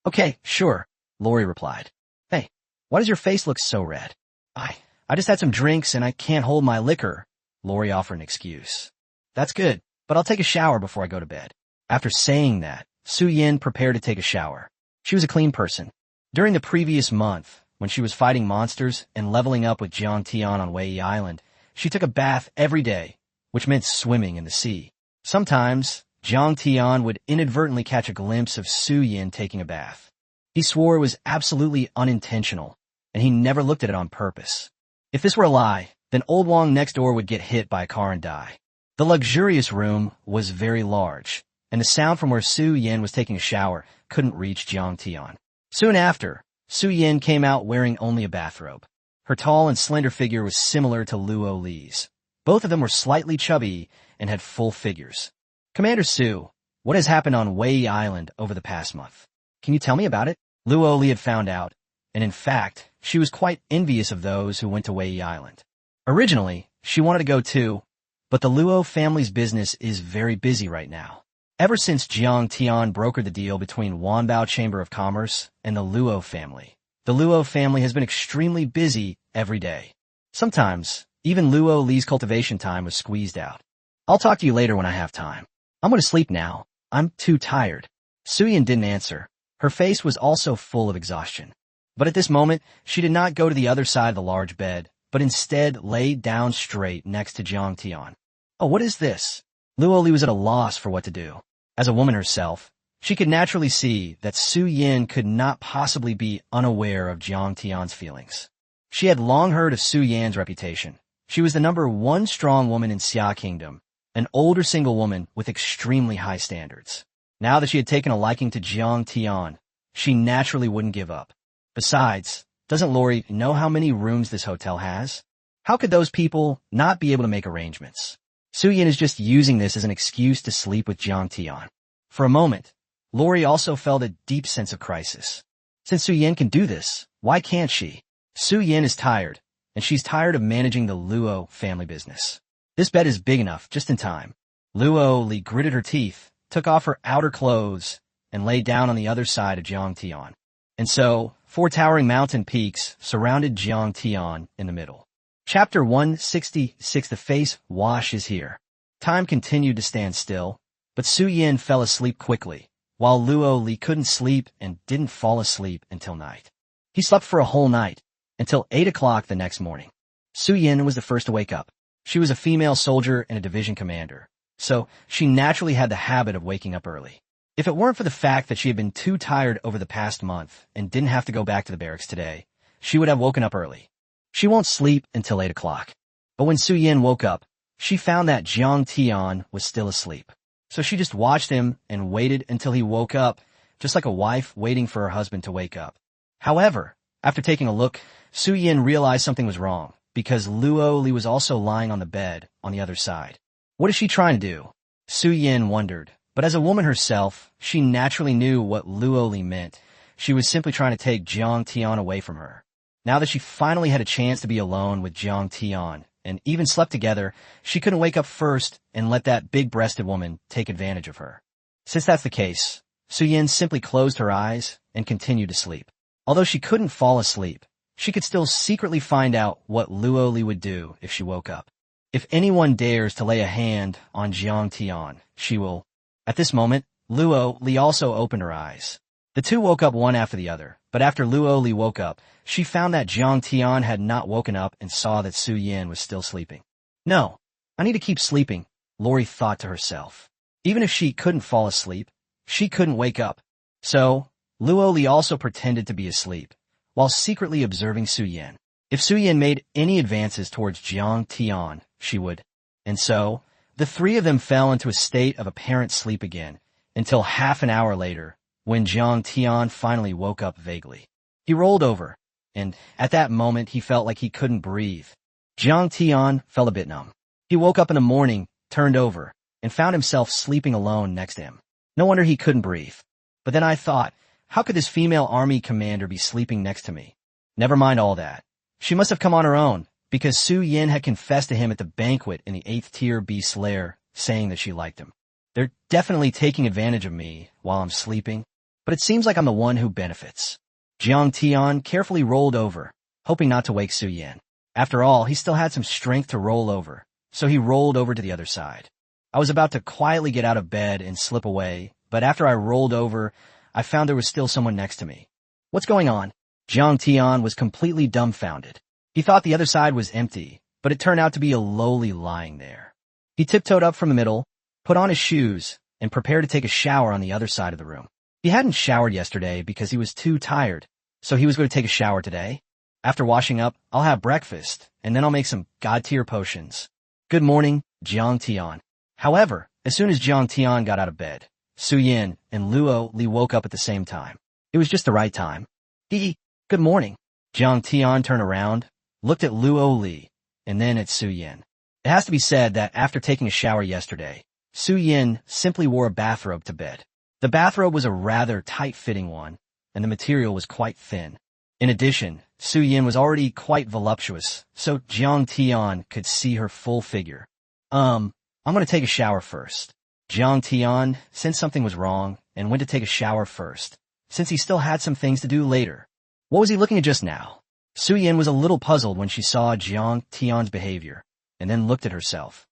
Okay, sure, Lori replied. Hey, why does your face look so red? I just had some drinks and I can't hold my liquor, Lori offered an excuse. That's good, but I'll take a shower before I go to bed. After saying that, Su Yin prepared to take a shower. She was a clean person. During the previous month, when she was fighting monsters and leveling up with Jiang Tian on Wei Island, she took a bath every day, which meant swimming in the sea. Sometimes, Jiang Tian would inadvertently catch a glimpse of Su Yin taking a bath. He swore it was absolutely unintentional, and he never looked at it on purpose. If this were a lie, then old Wang next door would get hit by a car and die. The luxurious room was very large, and the sound from where Su Yin was taking a shower couldn't reach Jiang Tian. Soon after, Su Yin came out wearing only a bathrobe. Her tall and slender figure was similar to Luo Li's. Both of them were slightly chubby and had full figures. Commander Su, what has happened on Wei Island over the past month? Can you tell me about it? Luo Li had found out, and in fact, she was quite envious of those who went to Wei Island. Originally, she wanted to go too, But the Luo family's business is very busy right now. Ever since Jiang Tian brokered the deal between Wanbao Chamber of Commerce and the Luo family has been extremely busy every day. Sometimes, even Luo Li's cultivation time was squeezed out. I'll talk to you later when I have time. I'm going to sleep now. I'm too tired. Suyin didn't answer. Her face was also full of exhaustion. But at this moment, she did not go to the other side of the large bed, but instead laid down straight next to Jiang Tian. Oh, what is this? Luo Li was at a loss for what to do. As a woman herself, she could naturally see that Su Yin could not possibly be unaware of Jiang Tian's feelings. She had long heard of Su Yan's reputation. She was the #1 strong woman in Xia Kingdom, an older single woman with extremely high standards. Now that she had taken a liking to Jiang Tian, she naturally wouldn't give up. Besides, doesn't Lori know how many rooms this hotel has? How could those people not be able to make arrangements? Su Yin is just using this as an excuse to sleep with Jiang Tian. For a moment, Lori also felt a deep sense of crisis. Since Su Yin can do this, why can't she? Su Yin is tired, and she's tired of managing the Luo family business. This bed is big enough, just in time. Luo Li gritted her teeth, took off her outer clothes, and lay down on the other side of Jiang Tian. And so, 4 towering mountain peaks surrounded Jiang Tian in the middle. Chapter 166. The face wash is here. Time continued to stand still, but Su Yin fell asleep quickly, while Luo Li couldn't sleep and didn't fall asleep until night. He slept for a whole night, until 8 o'clock the next morning. Su Yin was the first to wake up. She was a female soldier and a division commander, so she naturally had the habit of waking up early. If it weren't for the fact that she had been too tired over the past month and didn't have to go back to the barracks today, she would have woken up early. She won't sleep until 8 o'clock. But when Su Yin woke up, she found that Jiang Tian was still asleep. So she just watched him and waited until he woke up, just like a wife waiting for her husband to wake up. However, after taking a look, Su Yin realized something was wrong, because Luo Li was also lying on the bed on the other side. What is she trying to do? Su Yin wondered, but as a woman herself, she naturally knew what Luo Li meant. She was simply trying to take Jiang Tian away from her. Now that she finally had a chance to be alone with Jiang Tian, and even slept together, she couldn't wake up first and let that big-breasted woman take advantage of her. Since that's the case, Su Yin simply closed her eyes and continued to sleep. Although she couldn't fall asleep, she could still secretly find out what Luo Li would do if she woke up. If anyone dares to lay a hand on Jiang Tian, she will. At this moment, Luo Li also opened her eyes. The two woke up one after the other, but after Luo Li woke up, she found that Jiang Tian had not woken up and saw that Su Yin was still sleeping. No, I need to keep sleeping, Lori thought to herself. Even if she couldn't fall asleep, she couldn't wake up. So, Luo Li also pretended to be asleep, while secretly observing Su Yin. If Su Yin made any advances towards Jiang Tian, she would. And so, the three of them fell into a state of apparent sleep again, until half an hour later, when Jiang Tian finally woke up vaguely. He rolled over, and at that moment he felt like he couldn't breathe. Jiang Tian felt a bit numb. He woke up in the morning, turned over, and found himself sleeping alone next to him. No wonder he couldn't breathe. But then I thought, how could this female army commander be sleeping next to me? Never mind all that. She must have come on her own, because Su Yin had confessed to him at the banquet in the 8th tier beast's lair, saying that she liked him. They're definitely taking advantage of me while I'm sleeping, but it seems like I'm the one who benefits. Jiang Tian carefully rolled over, hoping not to wake Su Yin. After all, he still had some strength to roll over, so he rolled over to the other side. I was about to quietly get out of bed and slip away, but after I rolled over, I found there was still someone next to me. What's going on? Jiang Tian was completely dumbfounded. He thought the other side was empty, but it turned out to be a lowly lying there. He tiptoed up from the middle, put on his shoes, and prepared to take a shower on the other side of the room. He hadn't showered yesterday because he was too tired, so he was going to take a shower today. After washing up, I'll have breakfast, and then I'll make some god-tier potions. Good morning, Jiang Tian. However, as soon as Jiang Tian got out of bed, Su Yin and Luo Li woke up at the same time. It was just the right time. Good morning. Jiang Tian turned around, looked at Luo Li, and then at Su Yin. It has to be said that after taking a shower yesterday, Su Yin simply wore a bathrobe to bed. The bathrobe was a rather tight-fitting one, and the material was quite thin. In addition, Su Yin was already quite voluptuous, so Jiang Tian could see her full figure. I'm gonna take a shower first. Jiang Tian sensed something was wrong and went to take a shower first, since he still had some things to do later. What was he looking at just now? Su Yin was a little puzzled when she saw Jiang Tian's behavior, and then looked at herself.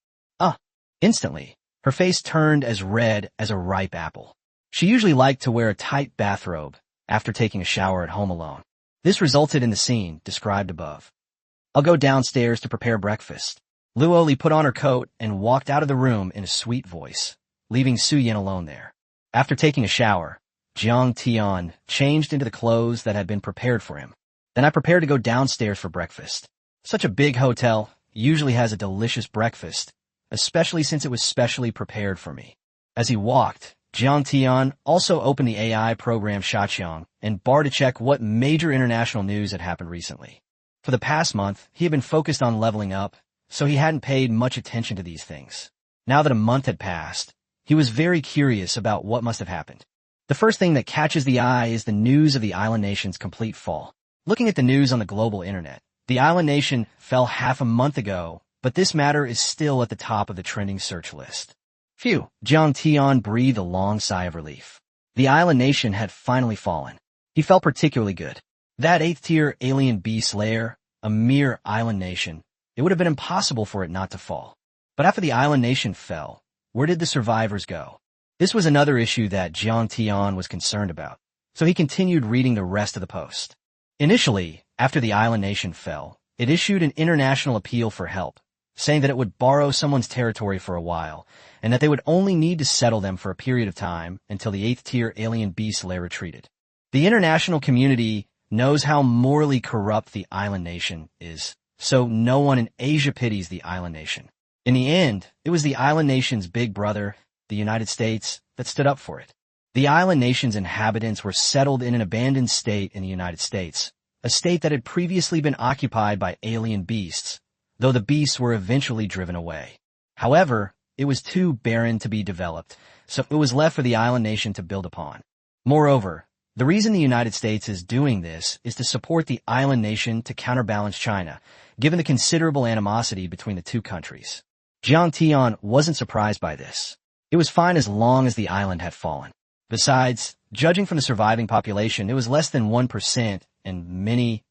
Instantly, her face turned as red as a ripe apple. She usually liked to wear a tight bathrobe after taking a shower at home alone. This resulted in the scene described above. I'll go downstairs to prepare breakfast. Luo Li put on her coat and walked out of the room in a sweet voice, leaving Su Yin alone there. After taking a shower, Jiang Tian changed into the clothes that had been prepared for him. Then I prepared to go downstairs for breakfast. Such a big hotel usually has a delicious breakfast, especially since it was specially prepared for me. As he walked, Jiang Tian also opened the AI program Shaqiang and Bar to check what major international news had happened recently. For the past month, he had been focused on leveling up, so he hadn't paid much attention to these things. Now that a month had passed, he was very curious about what must have happened. The first thing that catches the eye is the news of the island nation's complete fall. Looking at the news on the global internet, the island nation fell half a month ago, but this matter is still at the top of the trending search list. Phew, Jiang Tian breathed a long sigh of relief. The island nation had finally fallen. He felt particularly good. That 8th-tier alien beast lair, a mere island nation, it would have been impossible for it not to fall. But after the island nation fell, where did the survivors go? This was another issue that Jiang Tian was concerned about, so he continued reading the rest of the post. Initially, after the island nation fell, it issued an international appeal for help, saying that it would borrow someone's territory for a while, and that they would only need to settle them for a period of time until the 8th-tier alien beast lair retreated. The international community knows how morally corrupt the island nation is, so no one in Asia pities the island nation. In the end, it was the island nation's big brother, the United States, that stood up for it. The island nation's inhabitants were settled in an abandoned state in the United States, a state that had previously been occupied by alien beasts, though the beasts were eventually driven away. However, it was too barren to be developed, so it was left for the island nation to build upon. Moreover, the reason the United States is doing this is to support the island nation to counterbalance China, given the considerable animosity between the two countries. Jiang Tian wasn't surprised by this. It was fine as long as the island had fallen. Besides, judging from the surviving population, it was less than 1%, and many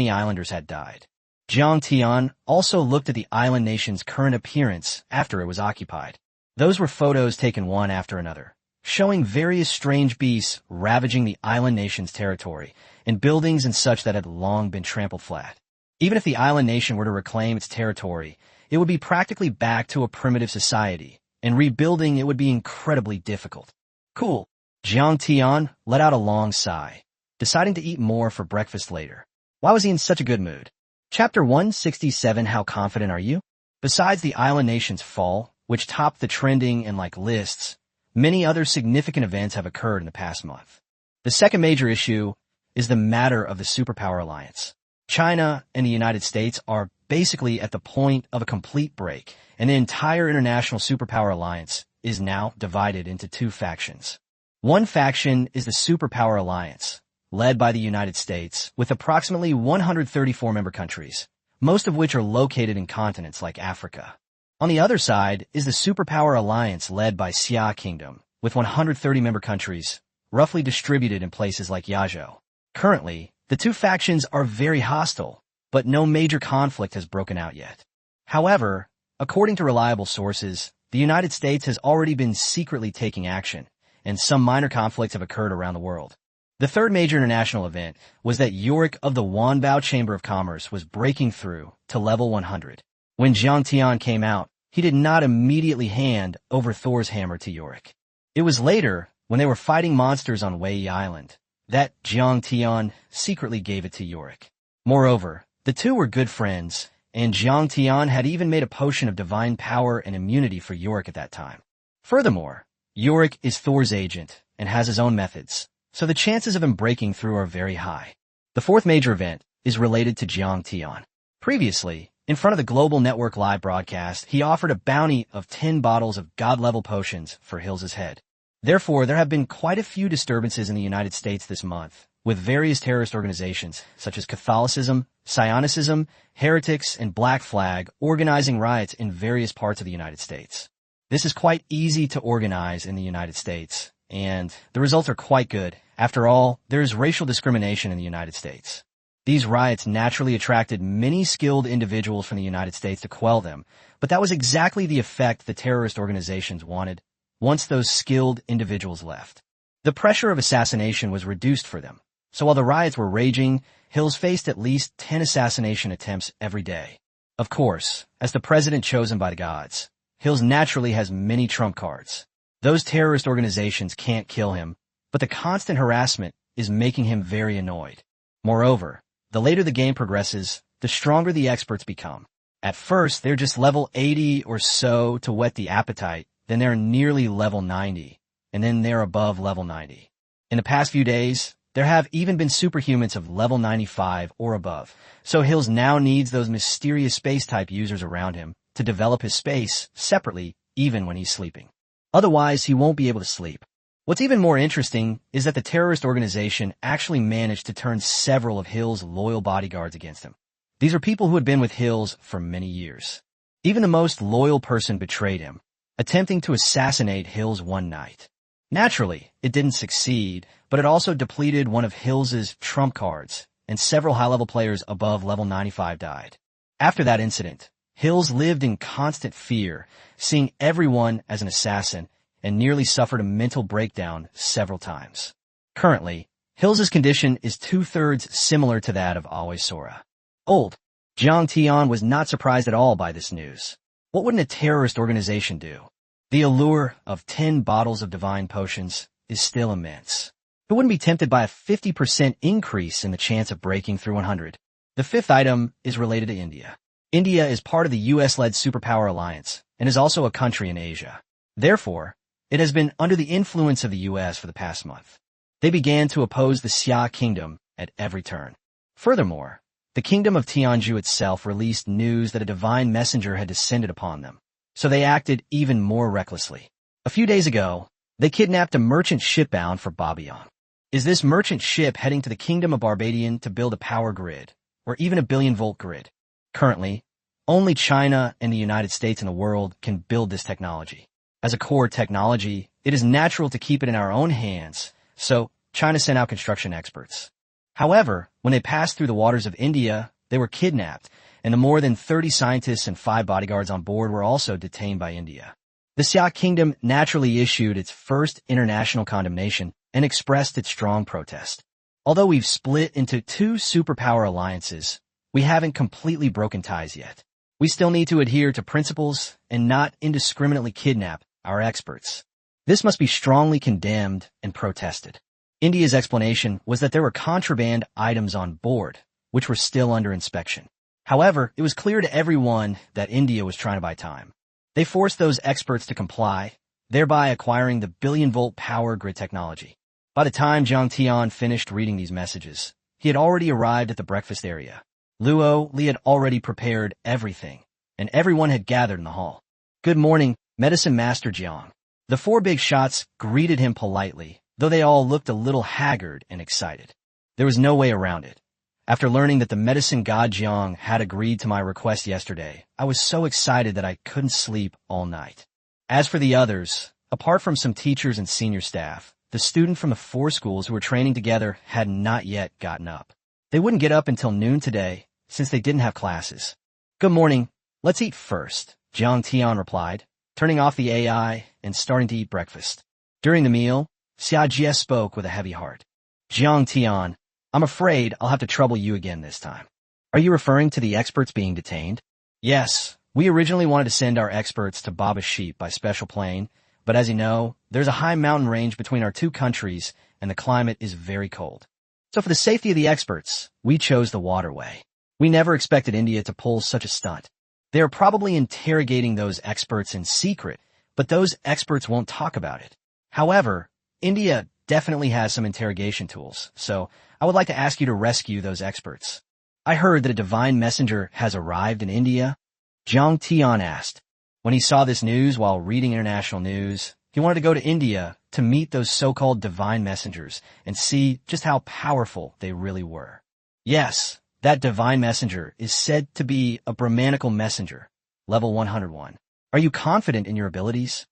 islanders had died. Jiang Tian also looked at the island nation's current appearance after it was occupied. Those were photos taken one after another, showing various strange beasts ravaging the island nation's territory, and buildings and such that had long been trampled flat. Even if the island nation were to reclaim its territory, it would be practically back to a primitive society, and rebuilding it would be incredibly difficult. Cool. Jiang Tian let out a long sigh, deciding to eat more for breakfast later. Why was he in such a good mood? Chapter 167, How Confident Are You? Besides the island nation's fall, which topped the trending and lists, many other significant events have occurred in the past month. The second major issue is the matter of the superpower alliance. China and the United States are basically at the point of a complete break, and the entire international superpower alliance is now divided into two factions. One faction is the Superpower Alliance, led by the United States, with approximately 134 member countries, most of which are located in continents like Africa. On the other side is the Superpower Alliance led by Xia Kingdom, with 130 member countries, roughly distributed in places like Yazhou. Currently, the two factions are very hostile, but no major conflict has broken out yet. However, according to reliable sources, the United States has already been secretly taking action, and some minor conflicts have occurred around the world. The third major international event was that Yorick of the Wanbao Chamber of Commerce was breaking through to level 100. When Jiang Tian came out, he did not immediately hand over Thor's hammer to Yorick. It was later, when they were fighting monsters on Wei Island, that Jiang Tian secretly gave it to Yorick. Moreover, the two were good friends, and Jiang Tian had even made a potion of divine power and immunity for Yorick at that time. Furthermore, Yorick is Thor's agent and has his own methods, so the chances of him breaking through are very high. The fourth major event is related to Jiang Tian. Previously, in front of the Global Network live broadcast, he offered a bounty of 10 bottles of god-level potions for Hills' head. Therefore, there have been quite a few disturbances in the United States this month, with various terrorist organizations such as Catholicism, Zionicism, Heretics, and Black Flag organizing riots in various parts of the United States. This is quite easy to organize in the United States, and the results are quite good. After all, there is racial discrimination in the United States. These riots naturally attracted many skilled individuals from the United States to quell them, but that was exactly the effect the terrorist organizations wanted once those skilled individuals left. The pressure of assassination was reduced for them, so while the riots were raging, Hills faced at least 10 assassination attempts every day. Of course, as the president chosen by the gods, Hills naturally has many trump cards. Those terrorist organizations can't kill him, but the constant harassment is making him very annoyed. Moreover, the later the game progresses, the stronger the experts become. At first, they're just level 80 or so to whet the appetite, then they're nearly level 90, and then they're above level 90. In the past few days, there have even been superhumans of level 95 or above, so Hills now needs those mysterious space-type users around him to develop his space separately even when he's sleeping. Otherwise, he won't be able to sleep. What's even more interesting is that the terrorist organization actually managed to turn several of Hills' loyal bodyguards against him. These are people who had been with Hills for many years. Even the most loyal person betrayed him, attempting to assassinate Hills one night. Naturally, it didn't succeed, but it also depleted one of Hills' trump cards, and several high-level players above level 95 died. After that incident, Hills lived in constant fear, seeing everyone as an assassin, and nearly suffered a mental breakdown several times. Currently, Hills' condition is 2/3 similar to that of Aoi Sora. Old Jiang Tian was not surprised at all by this news. What wouldn't a terrorist organization do? The allure of 10 bottles of divine potions is still immense. Who wouldn't be tempted by a 50% increase in the chance of breaking through 100? The fifth item is related to India. India is part of the US-led superpower alliance and is also a country in Asia. Therefore, it has been under the influence of the US for the past month. They began to oppose the Xia Kingdom at every turn. Furthermore, the Kingdom of Tianzhu itself released news that a divine messenger had descended upon them, so they acted even more recklessly. A few days ago, they kidnapped a merchant ship bound for Babylon. Is this merchant ship heading to the Kingdom of Barbadian to build a power grid, or even a billion-volt grid? Currently, only China and the United States in the world can build this technology. As a core technology, it is natural to keep it in our own hands, so China sent out construction experts. However, when they passed through the waters of India, they were kidnapped, and the more than 30 scientists and 5 bodyguards on board were also detained by India. The Xia Kingdom naturally issued its first international condemnation and expressed its strong protest. Although we've split into 2 superpower alliances, we haven't completely broken ties yet. We still need to adhere to principles and not indiscriminately kidnap our experts. This must be strongly condemned and protested. India's explanation was that there were contraband items on board, which were still under inspection. However, it was clear to everyone that India was trying to buy time. They forced those experts to comply, thereby acquiring the billion-volt power grid technology. By the time Jiang Tian finished reading these messages, he had already arrived at the breakfast area. Luo Li had already prepared everything, and everyone had gathered in the hall. "Good morning, Medicine Master Jiang." The 4 big shots greeted him politely, though they all looked a little haggard and excited. There was no way around it. After learning that the medicine god Jiang had agreed to my request yesterday, I was so excited that I couldn't sleep all night. As for the others, apart from some teachers and senior staff, the students from the 4 schools who were training together had not yet gotten up. They wouldn't get up until noon today, since they didn't have classes. "Good morning. Let's eat first," Jiang Tian replied, turning off the AI and starting to eat breakfast. During the meal, Xia Jie spoke with a heavy heart. "Jiang Tian, I'm afraid I'll have to trouble you again this time." "Are you referring to the experts being detained?" "Yes. We originally wanted to send our experts to Baba Sheep by special plane, but as you know, there's a high mountain range between our 2 countries and the climate is very cold. So for the safety of the experts, we chose the waterway. We never expected India to pull such a stunt. They are probably interrogating those experts in secret, but those experts won't talk about it. However, India definitely has some interrogation tools, so I would like to ask you to rescue those experts." "I heard that a divine messenger has arrived in India?" Jiang Tian asked. When he saw this news while reading international news, he wanted to go to India to meet those so-called divine messengers and see just how powerful they really were. Yes, that divine messenger is said to be a Brahmanical messenger, level 101. Are you confident in your abilities?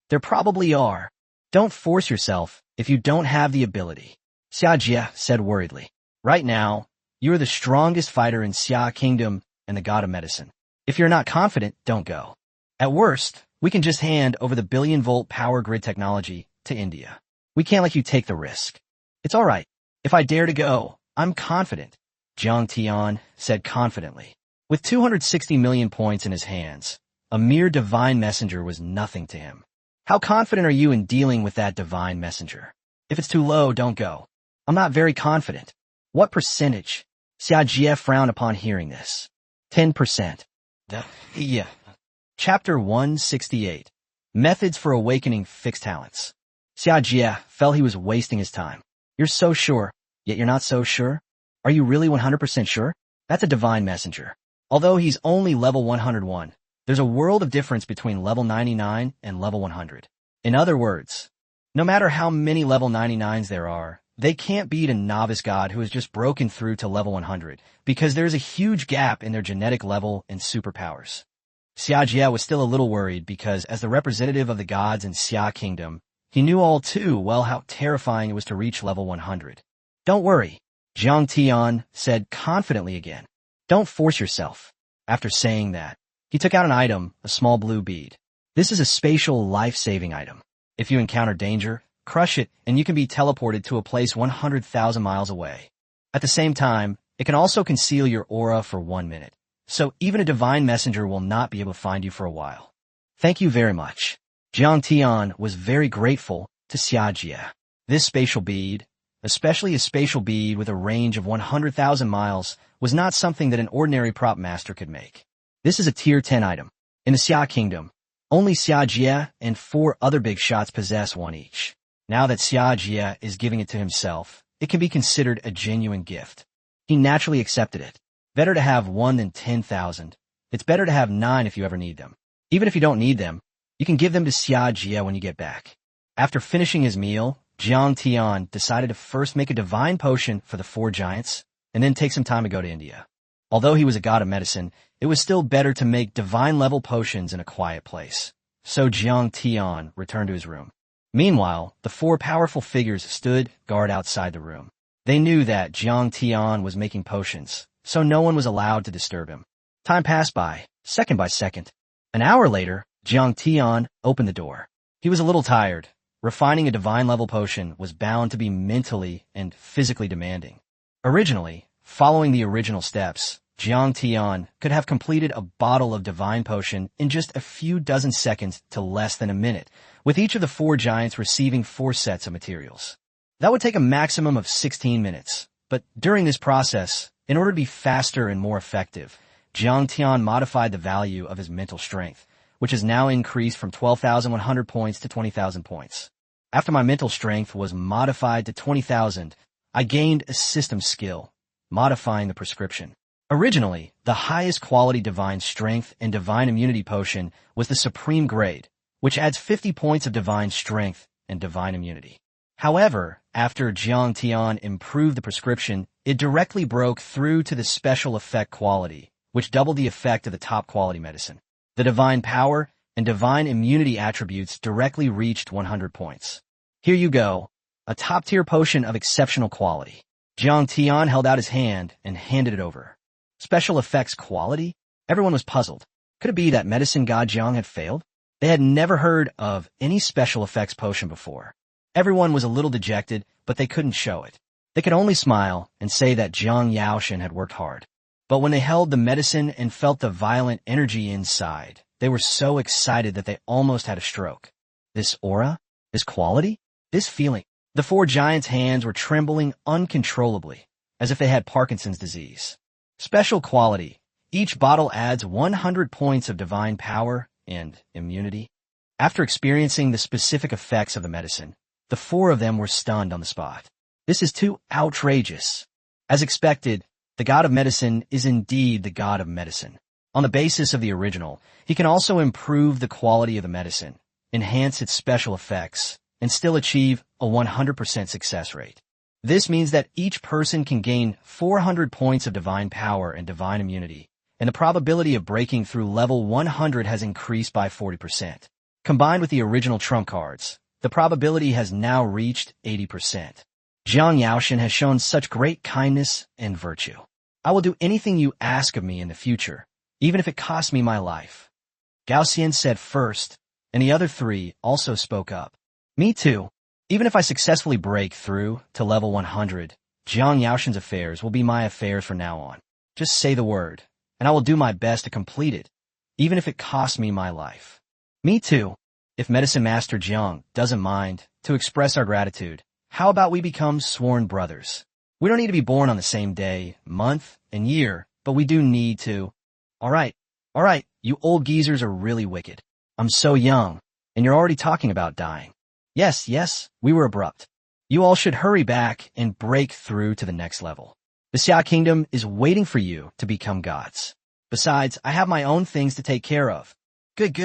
There probably are. Don't force yourself if you don't have the ability. Xia Jie said worriedly. Right now, you are the strongest fighter in Xia Kingdom and the God of Medicine. If you're not confident, don't go. At worst, we can just hand over the billion-volt power grid technology to India. We can't let you take the risk. It's all right. If I dare to go, I'm confident, Jiang Tian said confidently. With 260 million points in his hands, a mere divine messenger was nothing to him. How confident are you in dealing with that divine messenger? If it's too low, don't go. I'm not very confident. What percentage? Xia Jie frowned upon hearing this. 10%. Yeah. Chapter 168. Methods for Awakening Fixed Talents. Xia Jie felt he was wasting his time. You're so sure, yet you're not so sure? Are you really 100% sure? That's a divine messenger. Although he's only level 101, there's a world of difference between level 99 and level 100. In other words, no matter how many level 99s there are, they can't beat a novice god who has just broken through to level 100 because there's a huge gap in their genetic level and superpowers. Xia Jie was still a little worried because as the representative of the gods in Xia Kingdom, he knew all too well how terrifying it was to reach level 100. Don't worry, Jiang Tian said confidently again. Don't force yourself. After saying that, he took out an item, a small blue bead. This is a spatial life-saving item. If you encounter danger, crush it and you can be teleported to a place 100,000 miles away. At the same time, it can also conceal your aura for 1 minute. So even a divine messenger will not be able to find you for a while. Thank you very much. Jiang Tian was very grateful to Xia Jie. This spatial bead, especially a spatial bead with a range of 100,000 miles, was not something that an ordinary prop master could make. This is a tier 10 item. In the Xia Kingdom, only Xia Jie and 4 other big shots possess one each. Now that Xia Jie is giving it to himself, it can be considered a genuine gift. He naturally accepted it. Better to have 1 than 10,000. It's better to have 9 if you ever need them. Even if you don't need them, you can give them to Xia Jie when you get back. After finishing his meal, Jiang Tian decided to first make a divine potion for the 4 giants, and then take some time to go to India. Although he was a god of medicine, it was still better to make divine-level potions in a quiet place. So Jiang Tian returned to his room. Meanwhile, the 4 powerful figures stood guard outside the room. They knew that Jiang Tian was making potions, so no one was allowed to disturb him. Time passed by, second by second. An hour later, Jiang Tian opened the door. He was a little tired. Refining a divine-level potion was bound to be mentally and physically demanding. Originally, following the original steps, Jiang Tian could have completed a bottle of divine potion in just a few dozen seconds to less than a minute, with each of the 4 giants receiving 4 sets of materials. That would take a maximum of 16 minutes, but during this process, in order to be faster and more effective, Jiang Tian modified the value of his mental strength, which has now increased from 12,100 points to 20,000 points. After my mental strength was modified to 20,000, I gained a system skill, modifying the prescription. Originally, the highest quality divine strength and divine immunity potion was the supreme grade, which adds 50 points of divine strength and divine immunity. However, after Jiang Tian improved the prescription, it directly broke through to the special effect quality, which doubled the effect of the top quality medicine. The divine power and divine immunity attributes directly reached 100 points. Here you go, a top-tier potion of exceptional quality. Jiang Tian held out his hand and handed it over. Special effects quality? Everyone was puzzled. Could it be that medicine god Jiang had failed? They had never heard of any special effects potion before. Everyone was a little dejected, but they couldn't show it. They could only smile and say that Jiang Yaoshan had worked hard. But when they held the medicine and felt the violent energy inside, they were so excited that they almost had a stroke. This aura? This quality? This feeling? The 4 giants' hands were trembling uncontrollably, as if they had Parkinson's disease. Special quality. Each bottle adds 100 points of divine power and immunity. After experiencing the specific effects of the medicine, the 4 of them were stunned on the spot. This is too outrageous. As expected, the god of medicine is indeed the god of medicine. On the basis of the original, he can also improve the quality of the medicine, enhance its special effects, and still achieve a 100% success rate. This means that each person can gain 400 points of divine power and divine immunity, and the probability of breaking through level 100 has increased by 40%. Combined with the original trump cards, the probability has now reached 80%. Jiang Yaoshan has shown such great kindness and virtue. I will do anything you ask of me in the future, even if it costs me my life. Gao Xian said first, and the other three also spoke up. Me too. Even if I successfully break through to level 100, Jiang Yaoshan's affairs will be my affairs from now on. Just say the word, and I will do my best to complete it, even if it costs me my life. Me too. If Medicine Master Jiang doesn't mind to express our gratitude, how about we become sworn brothers? We don't need to be born on the same day, month, and year, but we do need to. All right, you old geezers are really wicked. I'm so young, and you're already talking about dying. Yes, we were abrupt. You all should hurry back and break through to the next level. The Xia Kingdom is waiting for you to become gods. Besides, I have my own things to take care of. Good.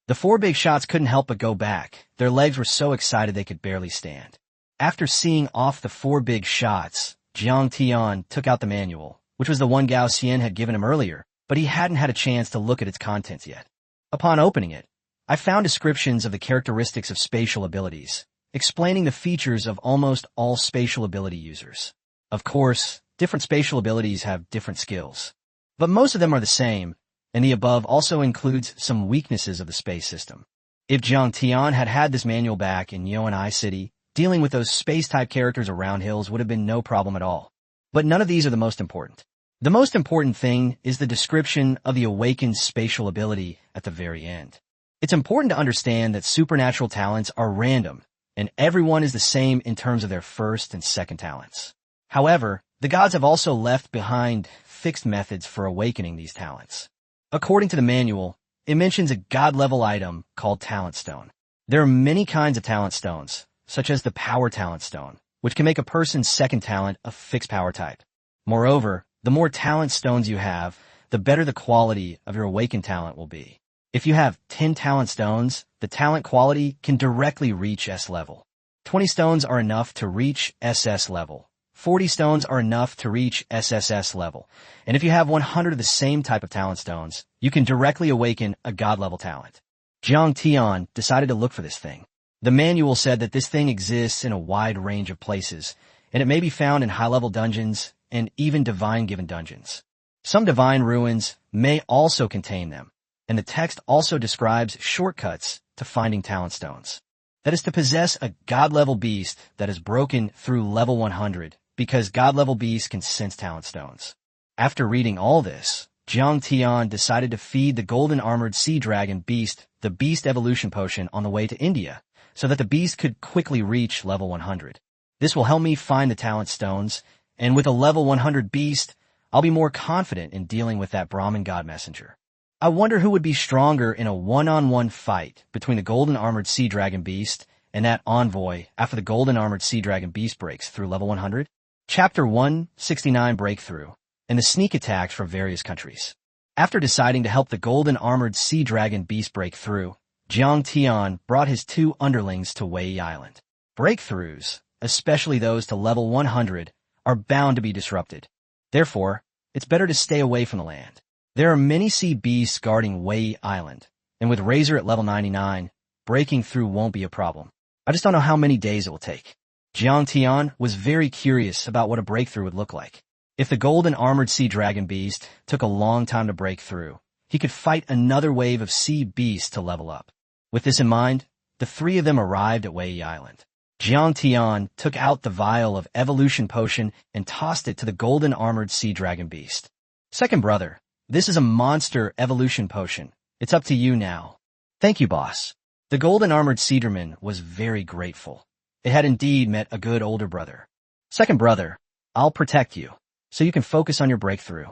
The four big shots couldn't help but go back. Their legs were so excited they could barely stand. After seeing off the four big shots, Jiang Tian took out the manual, which was the one Gao Xian had given him earlier, but he hadn't had a chance to look at its contents yet. Upon opening it, I found descriptions of the characteristics of spatial abilities, explaining the features of almost all spatial ability users. Of course, different spatial abilities have different skills, but most of them are the same, and the above also includes some weaknesses of the space system. If Jiang Tian had had this manual back in Yuan City, dealing with those space-type characters around hills would have been no problem at all. But none of these are the most important. The most important thing is the description of the awakened spatial ability at the very end. It's important to understand that supernatural talents are random, and everyone is the same in terms of their first and second talents. However, the gods have also left behind fixed methods for awakening these talents. According to the manual, it mentions a god-level item called Talent Stone. There are many kinds of talent stones, such as the Power Talent Stone, which can make a person's second talent a fixed power type. Moreover, the more talent stones you have, the better the quality of your awakened talent will be. If you have 10 talent stones, the talent quality can directly reach S level. 20 stones are enough to reach SS level. 40 stones are enough to reach SSS level. And if you have 100 of the same type of talent stones, you can directly awaken a god-level talent. Jiang Tian decided to look for this thing. The manual said that this thing exists in a wide range of places, and it may be found in high-level dungeons and even divine-given dungeons. Some divine ruins may also contain them, and the text also describes shortcuts to finding talent stones. That is to possess a god-level beast that is broken through level 100, because god-level beasts can sense talent stones. After reading all this, Jiang Tian decided to feed the golden armored sea dragon beast the beast evolution potion on the way to India, so that the beast could quickly reach level 100. This will help me find the talent stones, and with a level 100 beast, I'll be more confident in dealing with that Brahmin god messenger. I wonder who would be stronger in a one-on-one fight between the golden armored sea dragon beast and that envoy after the golden armored sea dragon beast breaks through level 100? Chapter 169 Breakthrough, and the sneak attacks from various countries. After deciding to help the golden armored sea dragon beast break through, Jiang Tian brought his two underlings to Wei Island. Breakthroughs, especially those to level 100, are bound to be disrupted. Therefore, it's better to stay away from the land. There are many sea beasts guarding Wei Island, and with Razor at level 99, breaking through won't be a problem. I just don't know how many days it will take. Jiang Tian was very curious about what a breakthrough would look like. If the golden armored sea dragon beast took a long time to break through, he could fight another wave of sea beasts to level up. With this in mind, the three of them arrived at Wei Island. Jiang Tian took out the vial of evolution potion and tossed it to the golden armored sea dragon beast. Second brother, this is a monster evolution potion. It's up to you now. Thank you, boss. The golden armored Cedarman was very grateful. It had indeed met a good older brother. Second brother, I'll protect you, so you can focus on your breakthrough.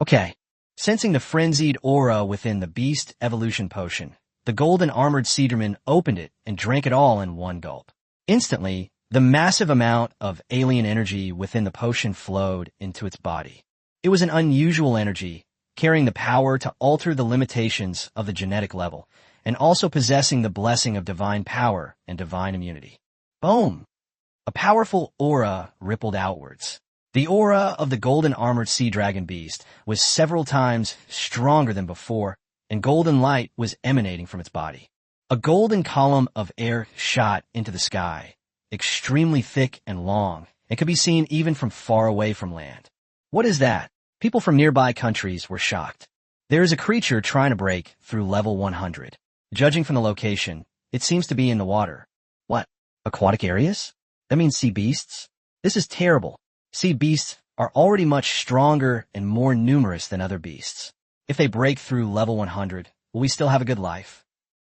Okay. Sensing the frenzied aura within the beast evolution potion, the golden armored Cedarman opened it and drank it all in one gulp. Instantly, the massive amount of alien energy within the potion flowed into its body. It was an unusual energy, carrying the power to alter the limitations of the genetic level, and also possessing the blessing of divine power and divine immunity. Boom! A powerful aura rippled outwards. The aura of the golden armored sea dragon beast was several times stronger than before, and golden light was emanating from its body. A golden column of air shot into the sky, extremely thick and long, and could be seen even from far away from land. What is that? People from nearby countries were shocked. There is a creature trying to break through level 100. Judging from the location, it seems to be in the water. What? Aquatic areas? That means sea beasts? This is terrible. Sea beasts are already much stronger and more numerous than other beasts. If they break through level 100, will we still have a good life?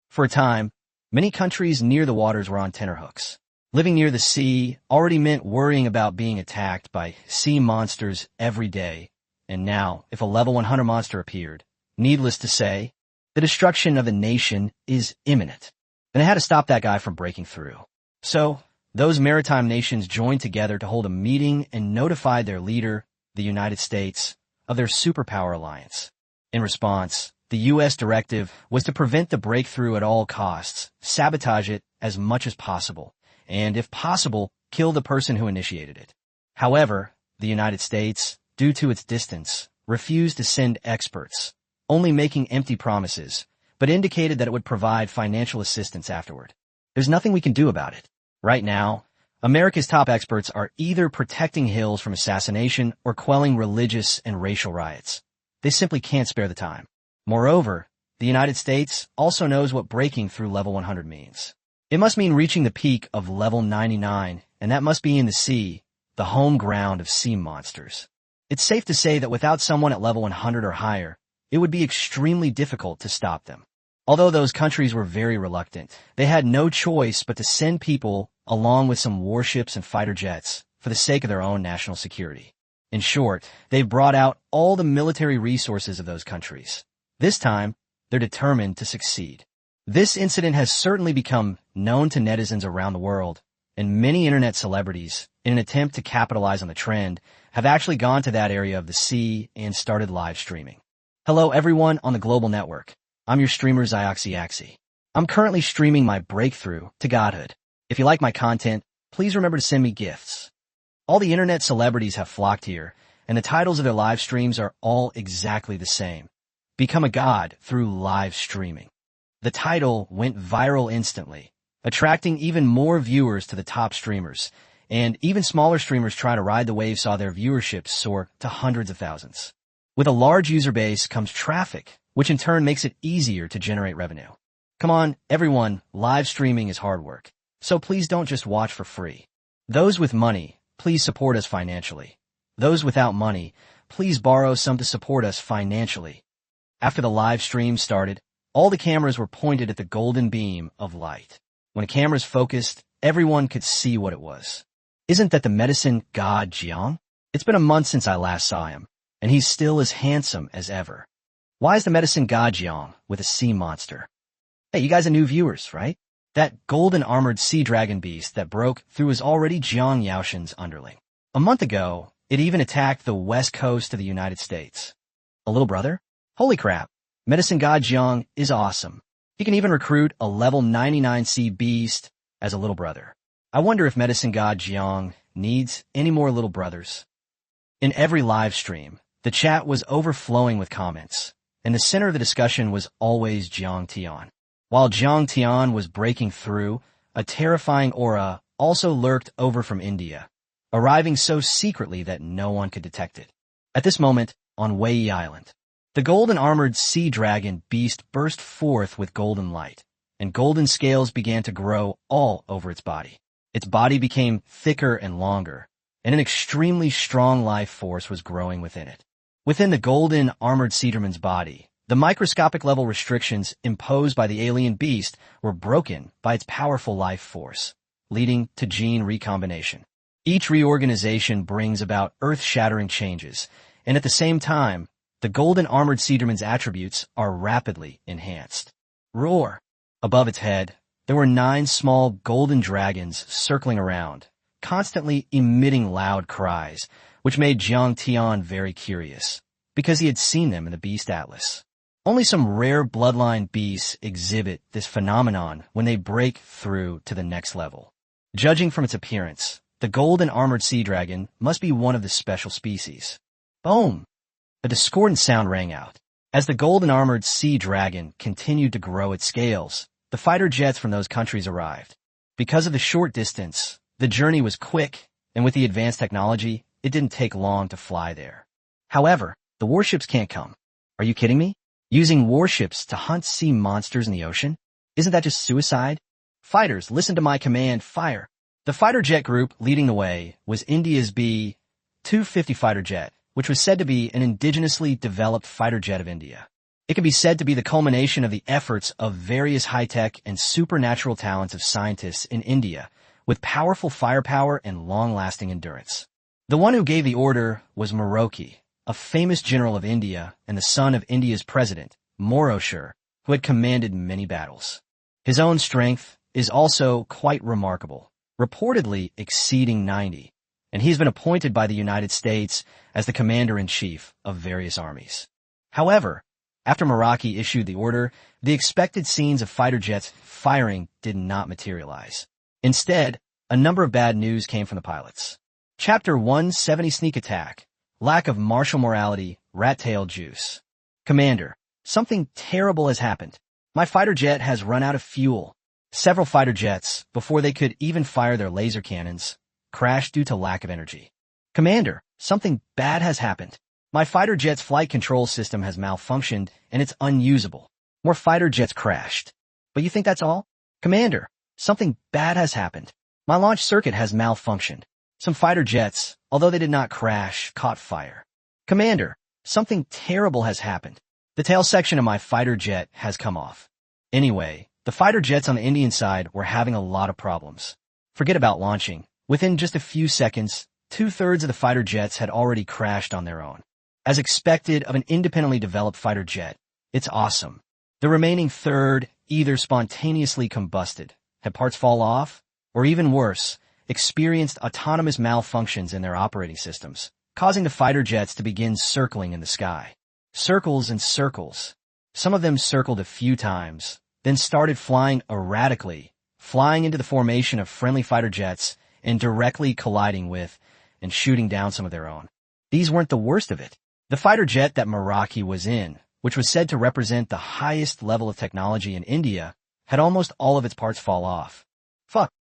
For a time, many countries near the waters were on tenterhooks. Living near the sea already meant worrying about being attacked by sea monsters every day. And now, if a level 100 monster appeared, needless to say, the destruction of a nation is imminent. And they had to stop that guy from breaking through. So, those maritime nations joined together to hold a meeting and notified their leader, the United States, of their superpower alliance. In response, the U.S. directive was to prevent the breakthrough at all costs, sabotage it as much as possible, and if possible, kill the person who initiated it. However, the United States, due to its distance, refused to send experts, only making empty promises, but indicated that it would provide financial assistance afterward. There's nothing we can do about it. Right now, America's top experts are either protecting Hills from assassination or quelling religious and racial riots. They simply can't spare the time. Moreover, the United States also knows what breaking through level 100 means. It must mean reaching the peak of level 99, and that must be in the sea, the home ground of sea monsters. It's safe to say that without someone at level 100 or higher, it would be extremely difficult to stop them. Although those countries were very reluctant, they had no choice but to send people along with some warships and fighter jets for the sake of their own national security. In short, they've brought out all the military resources of those countries. This time, they're determined to succeed. This incident has certainly become known to netizens around the world, and many internet celebrities, in an attempt to capitalize on the trend, have actually gone to that area of the sea and started live streaming. Hello everyone on the global network. I'm your streamer Xioxiaxi. I'm currently streaming my breakthrough to godhood. If you like my content, please remember to send me gifts. All the internet celebrities have flocked here, and the titles of their live streams are all exactly the same. Become a god through live streaming. The title went viral instantly, attracting even more viewers to the top streamers, and even smaller streamers trying to ride the wave saw their viewership soar to hundreds of thousands. With a large user base comes traffic, which in turn makes it easier to generate revenue. Come on, everyone, live streaming is hard work, so please don't just watch for free. Those with money, please support us financially. Those without money, please borrow some to support us financially. After the live stream started, all the cameras were pointed at the golden beam of light. When a camera's focused, everyone could see what it was. Isn't that the medicine god Jiang? It's been a month since I last saw him, and he's still as handsome as ever. Why is the medicine god Jiang with a sea monster? Hey, you guys are new viewers, right? That golden armored sea dragon beast that broke through is already Jiang Yaoshen's underling. A month ago, it even attacked the west coast of the United States. A little brother? Holy crap, medicine god Jiang is awesome. He can even recruit a level 99 sea beast as a little brother. I wonder if medicine god Jiang needs any more little brothers. In every live stream, the chat was overflowing with comments, and the center of the discussion was always Jiang Tian. While Jiang Tian was breaking through, a terrifying aura also lurked over from India, arriving so secretly that no one could detect it. At this moment, on Wei Island, the golden armored sea dragon beast burst forth with golden light, and golden scales began to grow all over its body. Its body became thicker and longer, and an extremely strong life force was growing within it. Within the golden armored sea dragon's body, the microscopic level restrictions imposed by the alien beast were broken by its powerful life force, leading to gene recombination. Each reorganization brings about earth-shattering changes, and at the same time, the golden armored sea dragon's attributes are rapidly enhanced. Roar! Above its head, there were 9 small golden dragons circling around, constantly emitting loud cries, which made Jiang Tian very curious, because he had seen them in the Beast Atlas. Only some rare bloodline beasts exhibit this phenomenon when they break through to the next level. Judging from its appearance, the golden armored sea dragon must be one of the special species. Boom! A discordant sound rang out. As the golden armored sea dragon continued to grow its scales, the fighter jets from those countries arrived. Because of the short distance, the journey was quick, and with the advanced technology, it didn't take long to fly there. However, the warships can't come. Are you kidding me? Using warships to hunt sea monsters in the ocean? Isn't that just suicide? Fighters, listen to my command, fire. The fighter jet group leading the way was India's B-250 fighter jet, which was said to be an indigenously developed fighter jet of India. It can be said to be the culmination of the efforts of various high-tech and supernatural talents of scientists in India, with powerful firepower and long-lasting endurance. The one who gave the order was Maroki, a famous general of India and the son of India's president, Morosher, who had commanded many battles. His own strength is also quite remarkable, reportedly exceeding 90, and he's been appointed by the United States as the commander-in-chief of various armies. However, after Maroki issued the order, the expected scenes of fighter jets firing did not materialize. Instead, a number of bad news came from the pilots. Chapter 170 Sneak Attack. Lack of martial morality, rat-tail juice. Commander, something terrible has happened. My fighter jet has run out of fuel. Several fighter jets, before they could even fire their laser cannons, crashed due to lack of energy. Commander, something bad has happened. My fighter jet's flight control system has malfunctioned and it's unusable. More fighter jets crashed. But you think that's all? Commander, something bad has happened. My launch circuit has malfunctioned. Some fighter jets, although they did not crash, caught fire. Commander, something terrible has happened. The tail section of my fighter jet has come off. Anyway, the fighter jets on the Indian side were having a lot of problems. Forget about launching. Within just a few seconds, 2/3 of the fighter jets had already crashed on their own. As expected of an independently developed fighter jet, it's awesome. The remaining third either spontaneously combusted, had parts fall off, or even worse, experienced autonomous malfunctions in their operating systems, causing the fighter jets to begin circling in the sky. Circles and circles. Some of them circled a few times, then started flying erratically, flying into the formation of friendly fighter jets and directly colliding with and shooting down some of their own. These weren't the worst of it. The fighter jet that Maroki was in, which was said to represent the highest level of technology in India, had almost all of its parts fall off.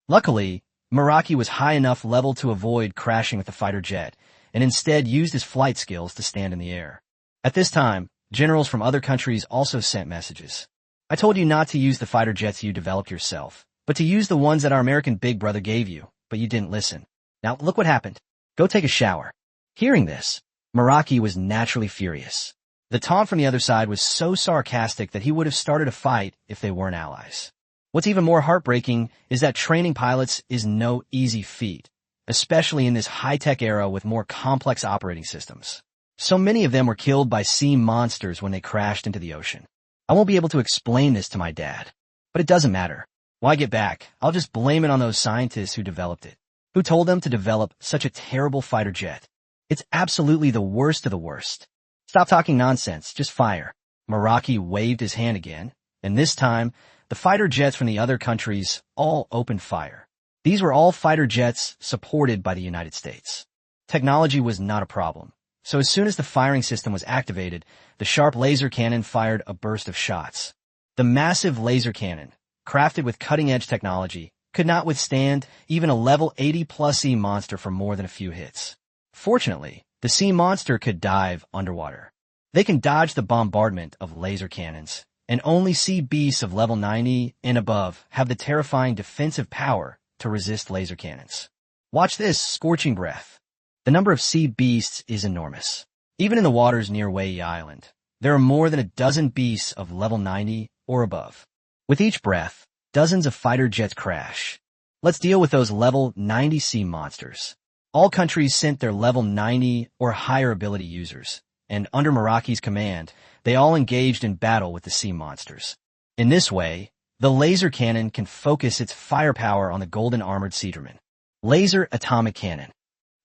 Luckily, Maroki was high enough level to avoid crashing with the fighter jet, and instead used his flight skills to stand in the air. At this time, generals from other countries also sent messages. I told you not to use the fighter jets you developed yourself, but to use the ones that our American big brother gave you, but you didn't listen. Now look what happened. Go take a shower. Hearing this, Maroki was naturally furious. The taunt from the other side was so sarcastic that he would have started a fight if they weren't allies. What's even more heartbreaking is that training pilots is no easy feat, especially in this high-tech era with more complex operating systems. So many of them were killed by sea monsters when they crashed into the ocean. I won't be able to explain this to my dad, but it doesn't matter. When I get back, I'll just blame it on those scientists who developed it, who told them to develop such a terrible fighter jet. It's absolutely the worst of the worst. Stop talking nonsense, just fire. Maroki waved his hand again, and this time, the fighter jets from the other countries all opened fire. These were all fighter jets supported by the United States. Technology was not a problem, so as soon as the firing system was activated, the sharp laser cannon fired a burst of shots. The massive laser cannon, crafted with cutting-edge technology, could not withstand even a level 80+ sea monster for more than a few hits. Fortunately, the sea monster could dive underwater. They can dodge the bombardment of laser cannons, and only sea beasts of level 90 and above have the terrifying defensive power to resist laser cannons. Watch this scorching breath. The number of sea beasts is enormous. Even in the waters near Wei Island, there are more than a dozen beasts of level 90 or above. With each breath, dozens of fighter jets crash. Let's deal with those level 90 sea monsters. All countries sent their level 90 or higher ability users, and under Maroki's command, they all engaged in battle with the sea monsters. In this way, the laser cannon can focus its firepower on the golden armored sea dragon. Laser atomic cannon.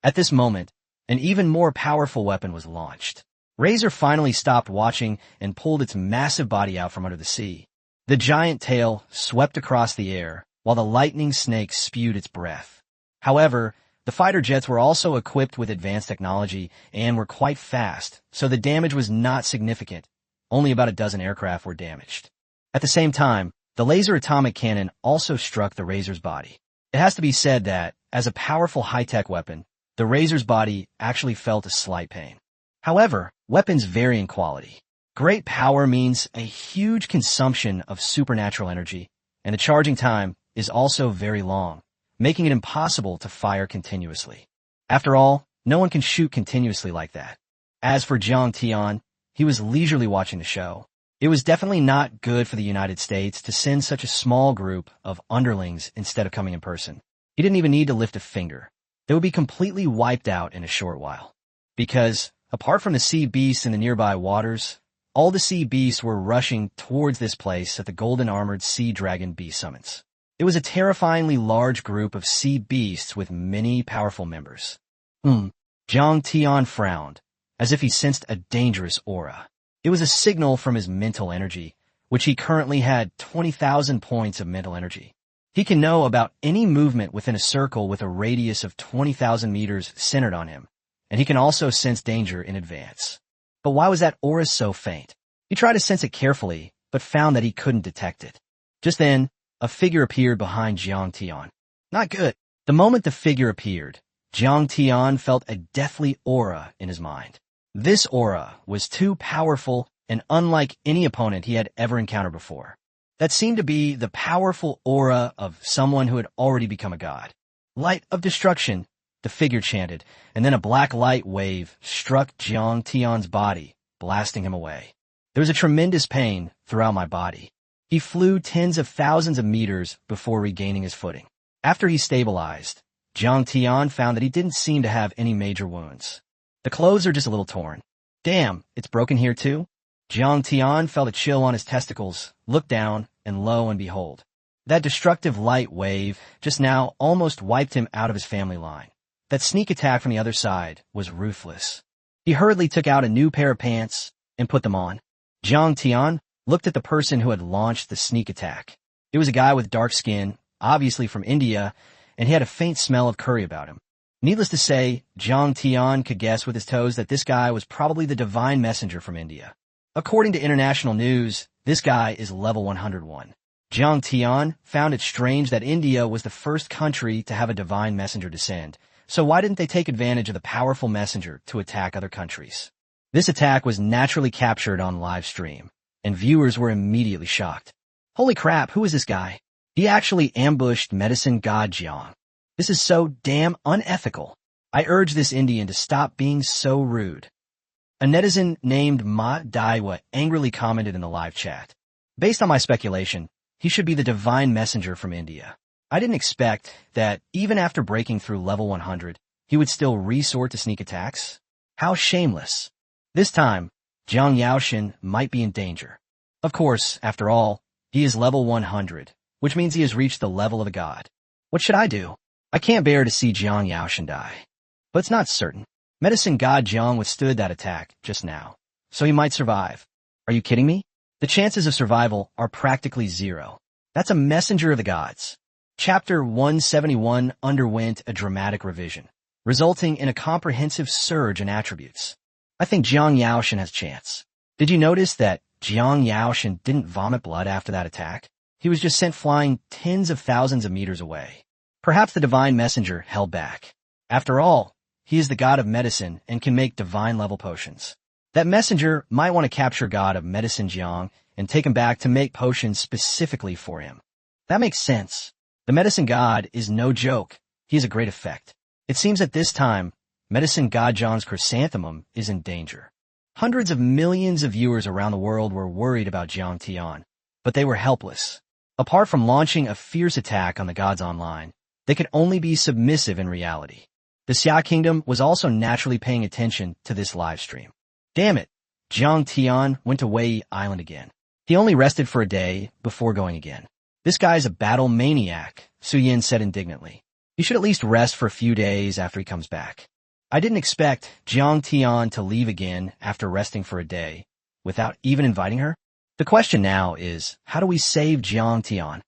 At this moment, an even more powerful weapon was launched. Razor finally stopped watching and pulled its massive body out from under the sea. The giant tail swept across the air, while the lightning snake spewed its breath. However, the fighter jets were also equipped with advanced technology and were quite fast, so the damage was not significant. Only about a dozen aircraft were damaged. At the same time, the laser atomic cannon also struck the Razor's body. It has to be said that, as a powerful high-tech weapon, the Razor's body actually felt a slight pain. However, weapons vary in quality. Great power means a huge consumption of supernatural energy, and the charging time is also very long, making it impossible to fire continuously. After all, no one can shoot continuously like that. As for Jiang Tian, he was leisurely watching the show. It was definitely not good for the United States to send such a small group of underlings instead of coming in person. He didn't even need to lift a finger. They would be completely wiped out in a short while. Because, apart from the sea beasts in the nearby waters, all the sea beasts were rushing towards this place at the golden armored sea dragon beast summons. It was a terrifyingly large group of sea beasts with many powerful members. Jiang Tian frowned, as if he sensed a dangerous aura. It was a signal from his mental energy, which he currently had 20,000 points of mental energy. He can know about any movement within a circle with a radius of 20,000 meters centered on him, and he can also sense danger in advance. But why was that aura so faint? He tried to sense it carefully, but found that he couldn't detect it. Just then, a figure appeared behind Jiang Tian. Not good. The moment the figure appeared, Jiang Tian felt a deathly aura in his mind. This aura was too powerful and unlike any opponent he had ever encountered before. That seemed to be the powerful aura of someone who had already become a god. Light of destruction, the figure chanted, and then a black light wave struck Jiang Tian's body, blasting him away. There was a tremendous pain throughout my body. He flew tens of thousands of meters before regaining his footing. After he stabilized, Jiang Tian found that he didn't seem to have any major wounds. The clothes are just a little torn. Damn, it's broken here too? Jiang Tian felt a chill on his testicles, looked down, and lo and behold, that destructive light wave just now almost wiped him out of his family line. That sneak attack from the other side was ruthless. He hurriedly took out a new pair of pants and put them on. Jiang Tian looked at the person who had launched the sneak attack. It was a guy with dark skin, obviously from India, and he had a faint smell of curry about him. Needless to say, Jiang Tian could guess with his toes that this guy was probably the divine messenger from India. According to international news, this guy is level 101. Jiang Tian found it strange that India was the first country to have a divine messenger descend, so why didn't they take advantage of the powerful messenger to attack other countries? This attack was naturally captured on live stream, and viewers were immediately shocked. Holy crap, who is this guy? He actually ambushed medicine god Jiang. This is so damn unethical. I urge this Indian to stop being so rude. A netizen named Ma Daiwa angrily commented in the live chat. Based on my speculation, he should be the divine messenger from India. I didn't expect that, even after breaking through level 100, he would still resort to sneak attacks. How shameless. This time, Jiang Yaoshan might be in danger. Of course, after all, he is level 100, which means he has reached the level of a god. What should I do? I can't bear to see Jiang Yaoshan die. But it's not certain. Medicine god Jiang withstood that attack just now, so he might survive. Are you kidding me? The chances of survival are practically zero. That's a messenger of the gods. Chapter 171 underwent a dramatic revision, resulting in a comprehensive surge in attributes. I think Jiang Yaoshan has chance. Did you notice that Jiang Yaoshan didn't vomit blood after that attack? He was just sent flying tens of thousands of meters away. Perhaps the divine messenger held back. After all, he is the god of medicine and can make divine-level potions. That messenger might want to capture god of medicine Jiang and take him back to make potions specifically for him. That makes sense. The medicine god is no joke. He has a great effect. It seems at this time, medicine god Jiang's chrysanthemum is in danger. Hundreds of millions of viewers around the world were worried about Jiang Tian, but they were helpless. Apart from launching a fierce attack on the gods online, they could only be submissive in reality. The Xia Kingdom was also naturally paying attention to this live stream. Damn it, Jiang Tian went to Wei Island again. He only rested for a day before going again. This guy's a battle maniac, Su Yin said indignantly. He should at least rest for a few days after he comes back. I didn't expect Jiang Tian to leave again after resting for a day, without even inviting her. The question now is, how do we save Jiang Tian?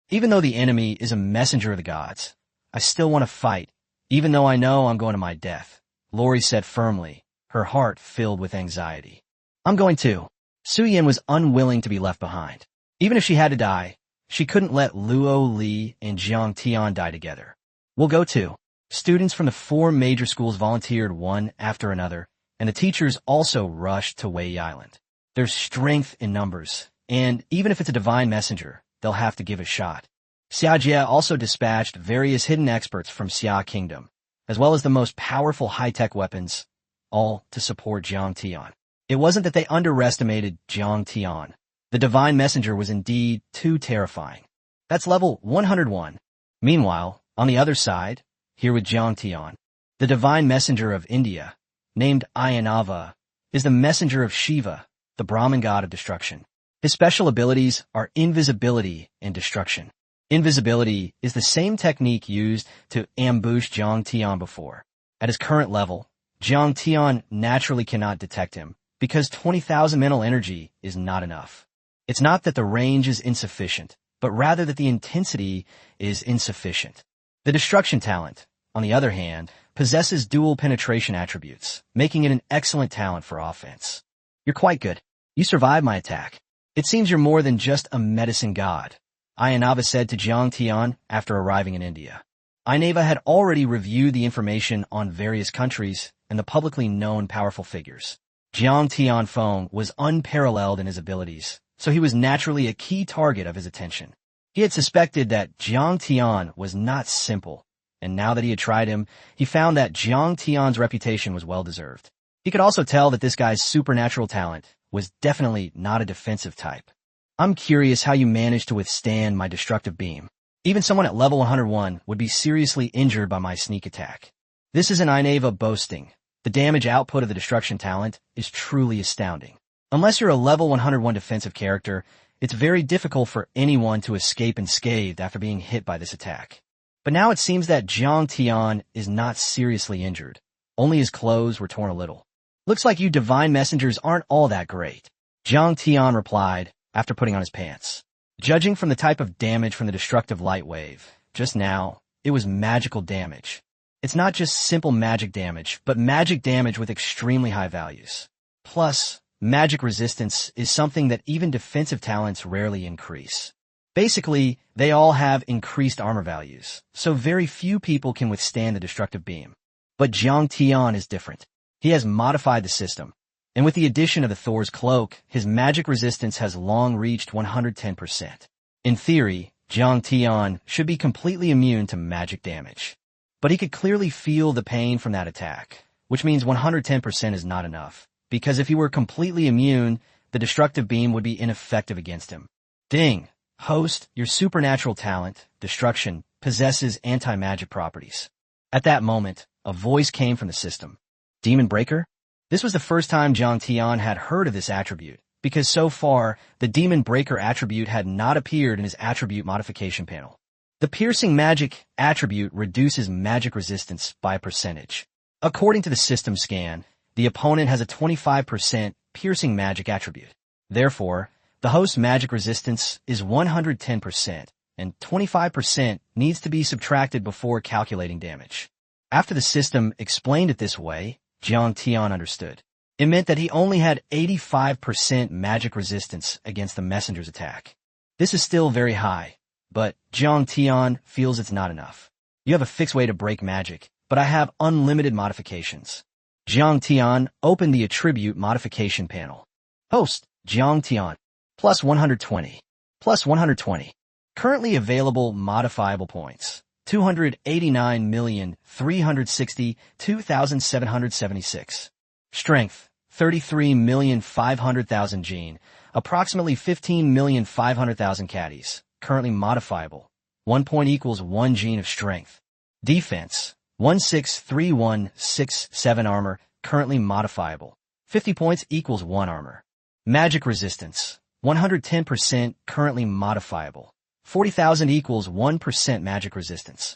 Even though the enemy is a messenger of the gods, I still want to fight, even though I know I'm going to my death, Lori said firmly, her heart filled with anxiety. I'm going too. Su Yin was unwilling to be left behind. Even if she had to die, she couldn't let Luo Li and Jiang Tian die together. We'll go too. Students from the 4 major schools volunteered one after another, and the teachers also rushed to Wei Island. There's strength in numbers, and even if it's a divine messenger, they'll have to give a shot. Xia Jie also dispatched various hidden experts from Xia Kingdom, as well as the most powerful high-tech weapons, all to support Jiang Tian. It wasn't that they underestimated Jiang Tian. The divine messenger was indeed too terrifying. That's level 101. Meanwhile, on the other side, here with Jiang Tian, the divine messenger of India, named Ayanava, is the messenger of Shiva, the Brahmin god of destruction. His special abilities are invisibility and destruction. Invisibility is the same technique used to ambush Jiang Tian before. At his current level, Jiang Tian naturally cannot detect him, because 20,000 mental energy is not enough. It's not that the range is insufficient, but rather that the intensity is insufficient. The destruction talent, on the other hand, possesses dual penetration attributes, making it an excellent talent for offense. You're quite good. You survived my attack. It seems you're more than just a medicine god, Ayanava said to Jiang Tian after arriving in India. Ayanava had already reviewed the information on various countries and the publicly known powerful figures. Jiang Tianfeng was unparalleled in his abilities, so he was naturally a key target of his attention. He had suspected that Jiang Tian was not simple, and now that he had tried him, he found that Jiang Tian's reputation was well-deserved. He could also tell that this guy's supernatural talent was definitely not a defensive type. I'm curious how you managed to withstand my destructive beam. Even someone at level 101 would be seriously injured by my sneak attack. This isn't Ayanava boasting. The damage output of the destruction talent is truly astounding. Unless you're a level 101 defensive character, it's very difficult for anyone to escape unscathed after being hit by this attack. But now it seems that Jiang Tian is not seriously injured. Only his clothes were torn a little. Looks like you divine messengers aren't all that great, Jiang Tian replied after putting on his pants. Judging from the type of damage from the destructive light wave, just now, it was magical damage. It's not just simple magic damage, but magic damage with extremely high values. Plus, magic resistance is something that even defensive talents rarely increase. Basically, they all have increased armor values, so very few people can withstand the destructive beam. But Jiang Tian is different. He has modified the system, and with the addition of the Thor's cloak, his magic resistance has long reached 110%. In theory, Jiang Tian should be completely immune to magic damage. But he could clearly feel the pain from that attack, which means 110% is not enough, because if he were completely immune, the destructive beam would be ineffective against him. Ding! Host, your supernatural talent, destruction, possesses anti-magic properties. At that moment, a voice came from the system. Demon Breaker? This was the first time Jiang Tian had heard of this attribute, because so far, the Demon Breaker attribute had not appeared in his attribute modification panel. The Piercing Magic attribute reduces magic resistance by a percentage. According to the system scan, the opponent has a 25% Piercing Magic attribute. Therefore, the host's magic resistance is 110%, and 25% needs to be subtracted before calculating damage. After the system explained it this way, Jiang Tian understood. It meant that he only had 85% magic resistance against the messenger's attack. This is still very high, but Jiang Tian feels it's not enough. You have a fixed way to break magic, but I have unlimited modifications. Jiang Tian opened the attribute modification panel. Host, Jiang Tian. Plus 120. Plus 120. Currently available modifiable points. 289,360,2,776. Strength, 33,500,000 gene, approximately 15,500,000 caddies. Currently modifiable. 1 point equals 1 gene of strength. Defense, 163167 armor, currently modifiable. 50 points equals 1 armor. Magic resistance, 110%, currently modifiable. 40,000 equals 1% magic resistance.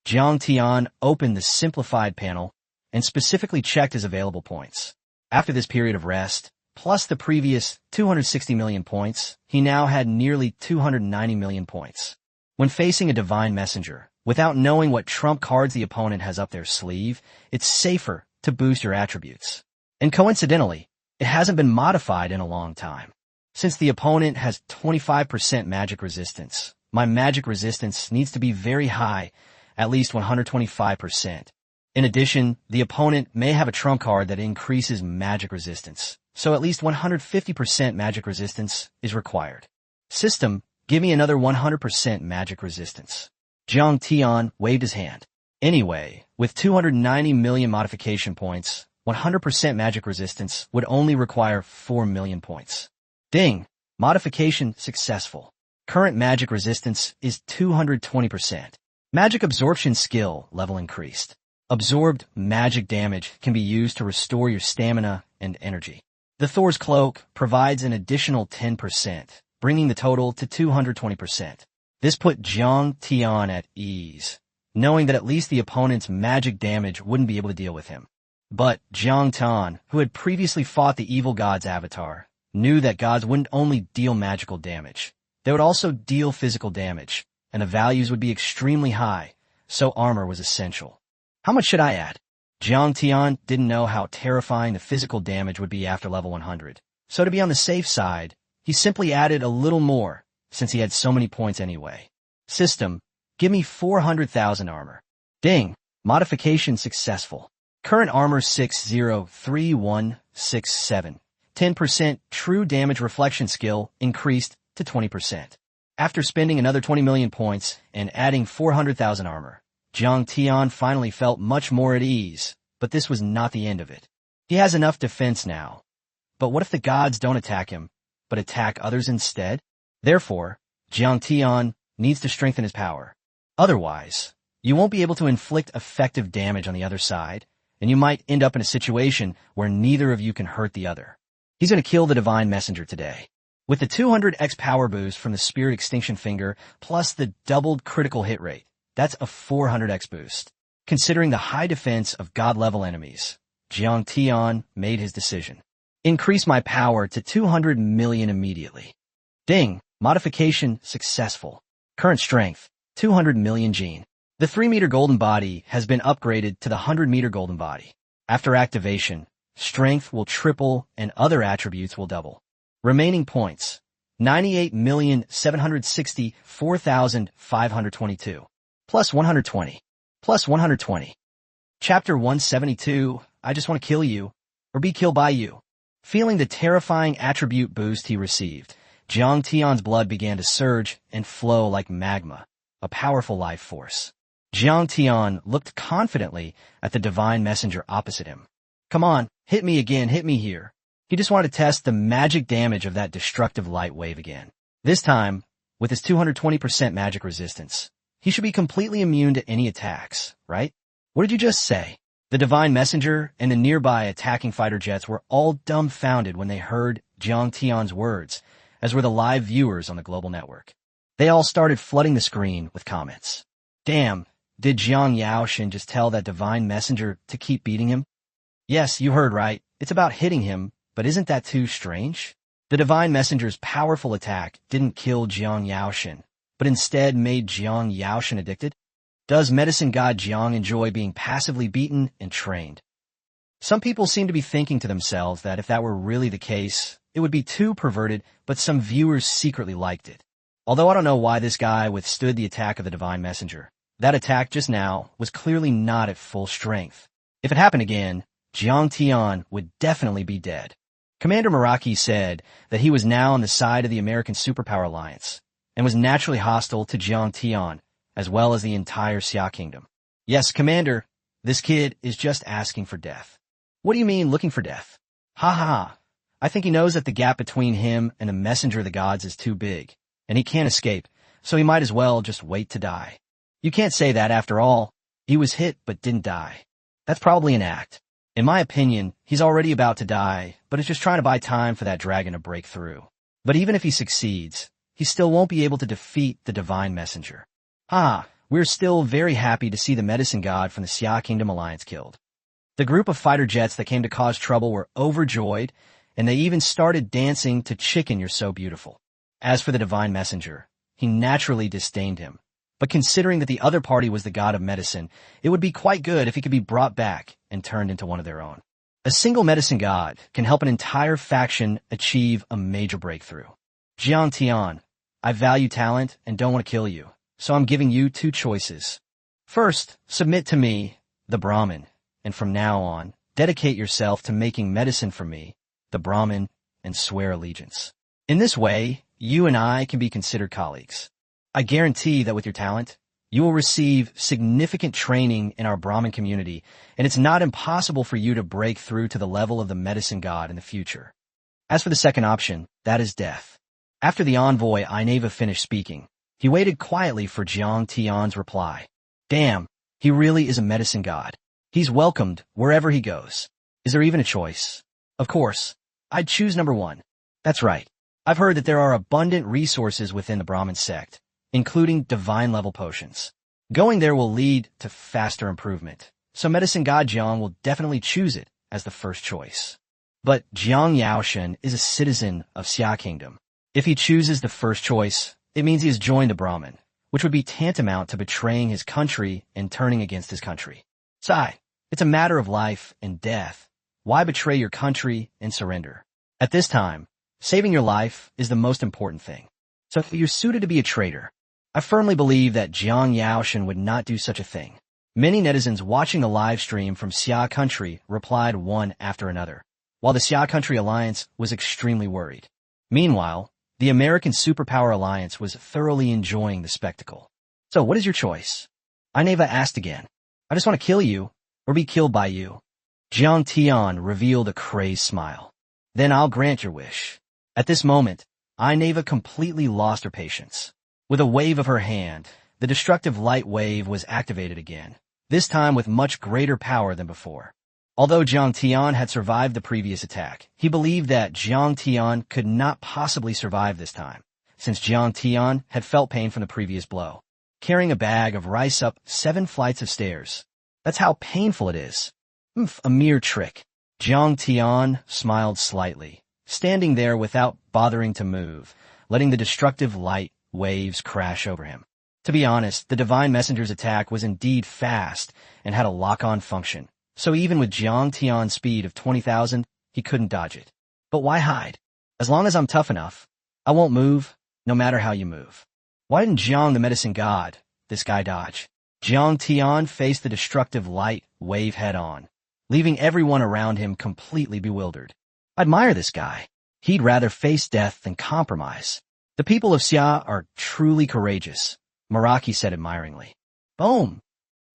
Jiang Tian opened the simplified panel and specifically checked his available points. After this period of rest, plus the previous 260 million points, he now had nearly 290 million points. When facing a divine messenger, without knowing what trump cards the opponent has up their sleeve, it's safer to boost your attributes. And coincidentally, it hasn't been modified in a long time. Since the opponent has 25% magic resistance, my magic resistance needs to be very high, at least 125%. In addition, the opponent may have a trump card that increases magic resistance, so at least 150% magic resistance is required. System, give me another 100% magic resistance. Jiang Tian waved his hand. Anyway, with 290 million modification points, 100% magic resistance would only require 4 million points. Ding! Modification successful. Current magic resistance is 220%. Magic absorption skill level increased. Absorbed magic damage can be used to restore your stamina and energy. The Thor's Cloak provides an additional 10%, bringing the total to 220%. This put Jiang Tian at ease, knowing that at least the opponent's magic damage wouldn't be able to deal with him. But Jiang Tian, who had previously fought the evil god's avatar, knew that gods wouldn't only deal magical damage, they would also deal physical damage, and the values would be extremely high, so armor was essential. How much should I add? Jiang Tian didn't know how terrifying the physical damage would be after level 100, so to be on the safe side, he simply added a little more, since he had so many points anyway. System, give me 400,000 armor. Ding! Modification successful. Current armor 603167. 10% true damage reflection skill increased to 20%. After spending another 20 million points and adding 400,000 armor, Jiang Tian finally felt much more at ease, but this was not the end of it. He has enough defense now. But what if the gods don't attack him, but attack others instead? Therefore, Jiang Tian needs to strengthen his power. Otherwise, you won't be able to inflict effective damage on the other side, and you might end up in a situation where neither of you can hurt the other. He's going to kill the Divine Messenger today. With the 200x power boost from the Spirit Extinction Finger plus the doubled critical hit rate, that's a 400x boost. Considering the high defense of god-level enemies, Jiang Tian made his decision. Increase my power to 200 million immediately. Ding! Modification successful. Current strength, 200 million gene. The 3-meter golden body has been upgraded to the 100-meter golden body. After activation, strength will triple and other attributes will double. Remaining points, 98,764,522. Plus 120. Plus 120. Chapter 172, I just want to kill you, or be killed by you. Feeling the terrifying attribute boost he received, Jiang Tian's blood began to surge and flow like magma, a powerful life force. Jiang Tian looked confidently at the Divine Messenger opposite him. Come on, hit me again, hit me here. He just wanted to test the magic damage of that destructive light wave again. This time, with his 220% magic resistance, he should be completely immune to any attacks, right? What did you just say? The Divine Messenger and the nearby attacking fighter jets were all dumbfounded when they heard Jiang Tian's words, as were the live viewers on the global network. They all started flooding the screen with comments. Damn, did Jiang Yaoshin just tell that Divine Messenger to keep beating him? Yes, you heard right. It's about hitting him, but isn't that too strange? The Divine Messenger's powerful attack didn't kill Jiang Yaoshin, but instead made Jiang Yaoshin addicted? Does medicine god Jiang enjoy being passively beaten and trained? Some people seem to be thinking to themselves that if that were really the case, it would be too perverted, but some viewers secretly liked it. Although I don't know why this guy withstood the attack of the Divine Messenger. That attack just now was clearly not at full strength. If it happened again, Jiang Tian would definitely be dead. Commander Meraki said that he was now on the side of the American Superpower Alliance, and was naturally hostile to Jiang Tian, as well as the entire Xia Kingdom. Yes, Commander, this kid is just asking for death. What do you mean, looking for death? Ha ha ha. I think he knows that the gap between him and the Messenger of the Gods is too big, and he can't escape, so he might as well just wait to die. You can't say that after all. He was hit but didn't die. That's probably an act. In my opinion, he's already about to die, but is just trying to buy time for that dragon to break through. But even if he succeeds, he still won't be able to defeat the Divine Messenger. We're still very happy to see the medicine god from the Xia Kingdom Alliance killed. The group of fighter jets that came to cause trouble were overjoyed, and they even started dancing to Chicken You're So Beautiful. As for the divine messenger, he naturally disdained him. But considering that the other party was the god of medicine, it would be quite good if he could be brought back and turned into one of their own. A single medicine god can help an entire faction achieve a major breakthrough. Jiang Tian, I value talent and don't want to kill you, so I'm giving you two choices. First, submit to me, the Brahmin, and from now on, dedicate yourself to making medicine for me, the Brahmin, and swear allegiance. In this way, you and I can be considered colleagues. I guarantee that with your talent, you will receive significant training in our Brahmin community, and it's not impossible for you to break through to the level of the medicine god in the future. As for the second option, that is death. After the envoy Aineva finished speaking, he waited quietly for Jiang Tian's reply. Damn, he really is a medicine god. He's welcomed wherever he goes. Is there even a choice? Of course, I'd choose number one. That's right. I've heard that there are abundant resources within the Brahmin sect, including divine-level potions. Going there will lead to faster improvement, so Medicine God Jiang will definitely choose it as the first choice. But Jiang Yaoshen is a citizen of Xia Kingdom. If he chooses the first choice, it means he has joined the Brahmin, which would be tantamount to betraying his country and turning against his country. Sai, it's a matter of life and death. Why betray your country and surrender? At this time, saving your life is the most important thing. So if you're suited to be a traitor, I firmly believe that Jiang Yaoshen would not do such a thing. Many netizens watching the live stream from Xia Country replied one after another, while the Xia Country Alliance was extremely worried. Meanwhile, the American Superpower Alliance was thoroughly enjoying the spectacle. So what is your choice? Aineva asked again. I just want to kill you, or be killed by you. Jiang Tian revealed a crazed smile. Then I'll grant your wish. At this moment, Aineva completely lost her patience. With a wave of her hand, the destructive light wave was activated again, this time with much greater power than before. Although Jiang Tian had survived the previous attack, he believed that Jiang Tian could not possibly survive this time, since Jiang Tian had felt pain from the previous blow, carrying a bag of rice up 7 flights of stairs. That's how painful it is. A mere trick. Jiang Tian smiled slightly, standing there without bothering to move, letting the destructive light waves crash over him. To be honest, the Divine Messenger's attack was indeed fast and had a lock-on function, so even with Jiang Tian's speed of 20,000, he couldn't dodge it. But why hide? As long as I'm tough enough, I won't move, no matter how you move. Why didn't Jiang the medicine god, this guy, dodge? Jiang Tian faced the destructive light wave head-on, leaving everyone around him completely bewildered. I admire this guy. He'd rather face death than compromise. The people of Xia are truly courageous, Meraki said admiringly. Boom!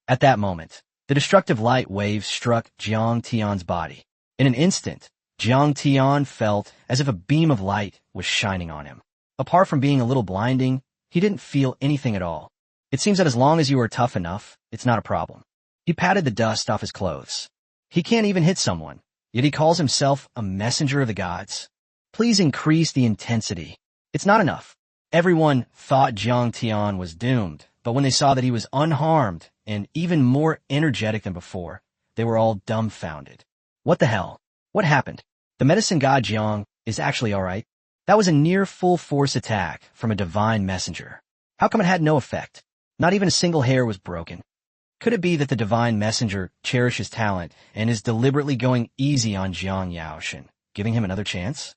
At that moment, the destructive light wave struck Jiang Tian's body. In an instant, Jiang Tian felt as if a beam of light was shining on him. Apart from being a little blinding, he didn't feel anything at all. It seems that as long as you are tough enough, it's not a problem. He patted the dust off his clothes. He can't even hit someone, yet he calls himself a messenger of the gods. Please increase the intensity. It's not enough. Everyone thought Jiang Tian was doomed, but when they saw that he was unharmed and even more energetic than before, they were all dumbfounded. What the hell? What happened? The medicine god Jiang is actually alright. That was a near full-force attack from a divine messenger. How come it had no effect? Not even a single hair was broken. Could it be that the divine messenger cherishes talent and is deliberately going easy on Jiang Yaoshen, giving him another chance?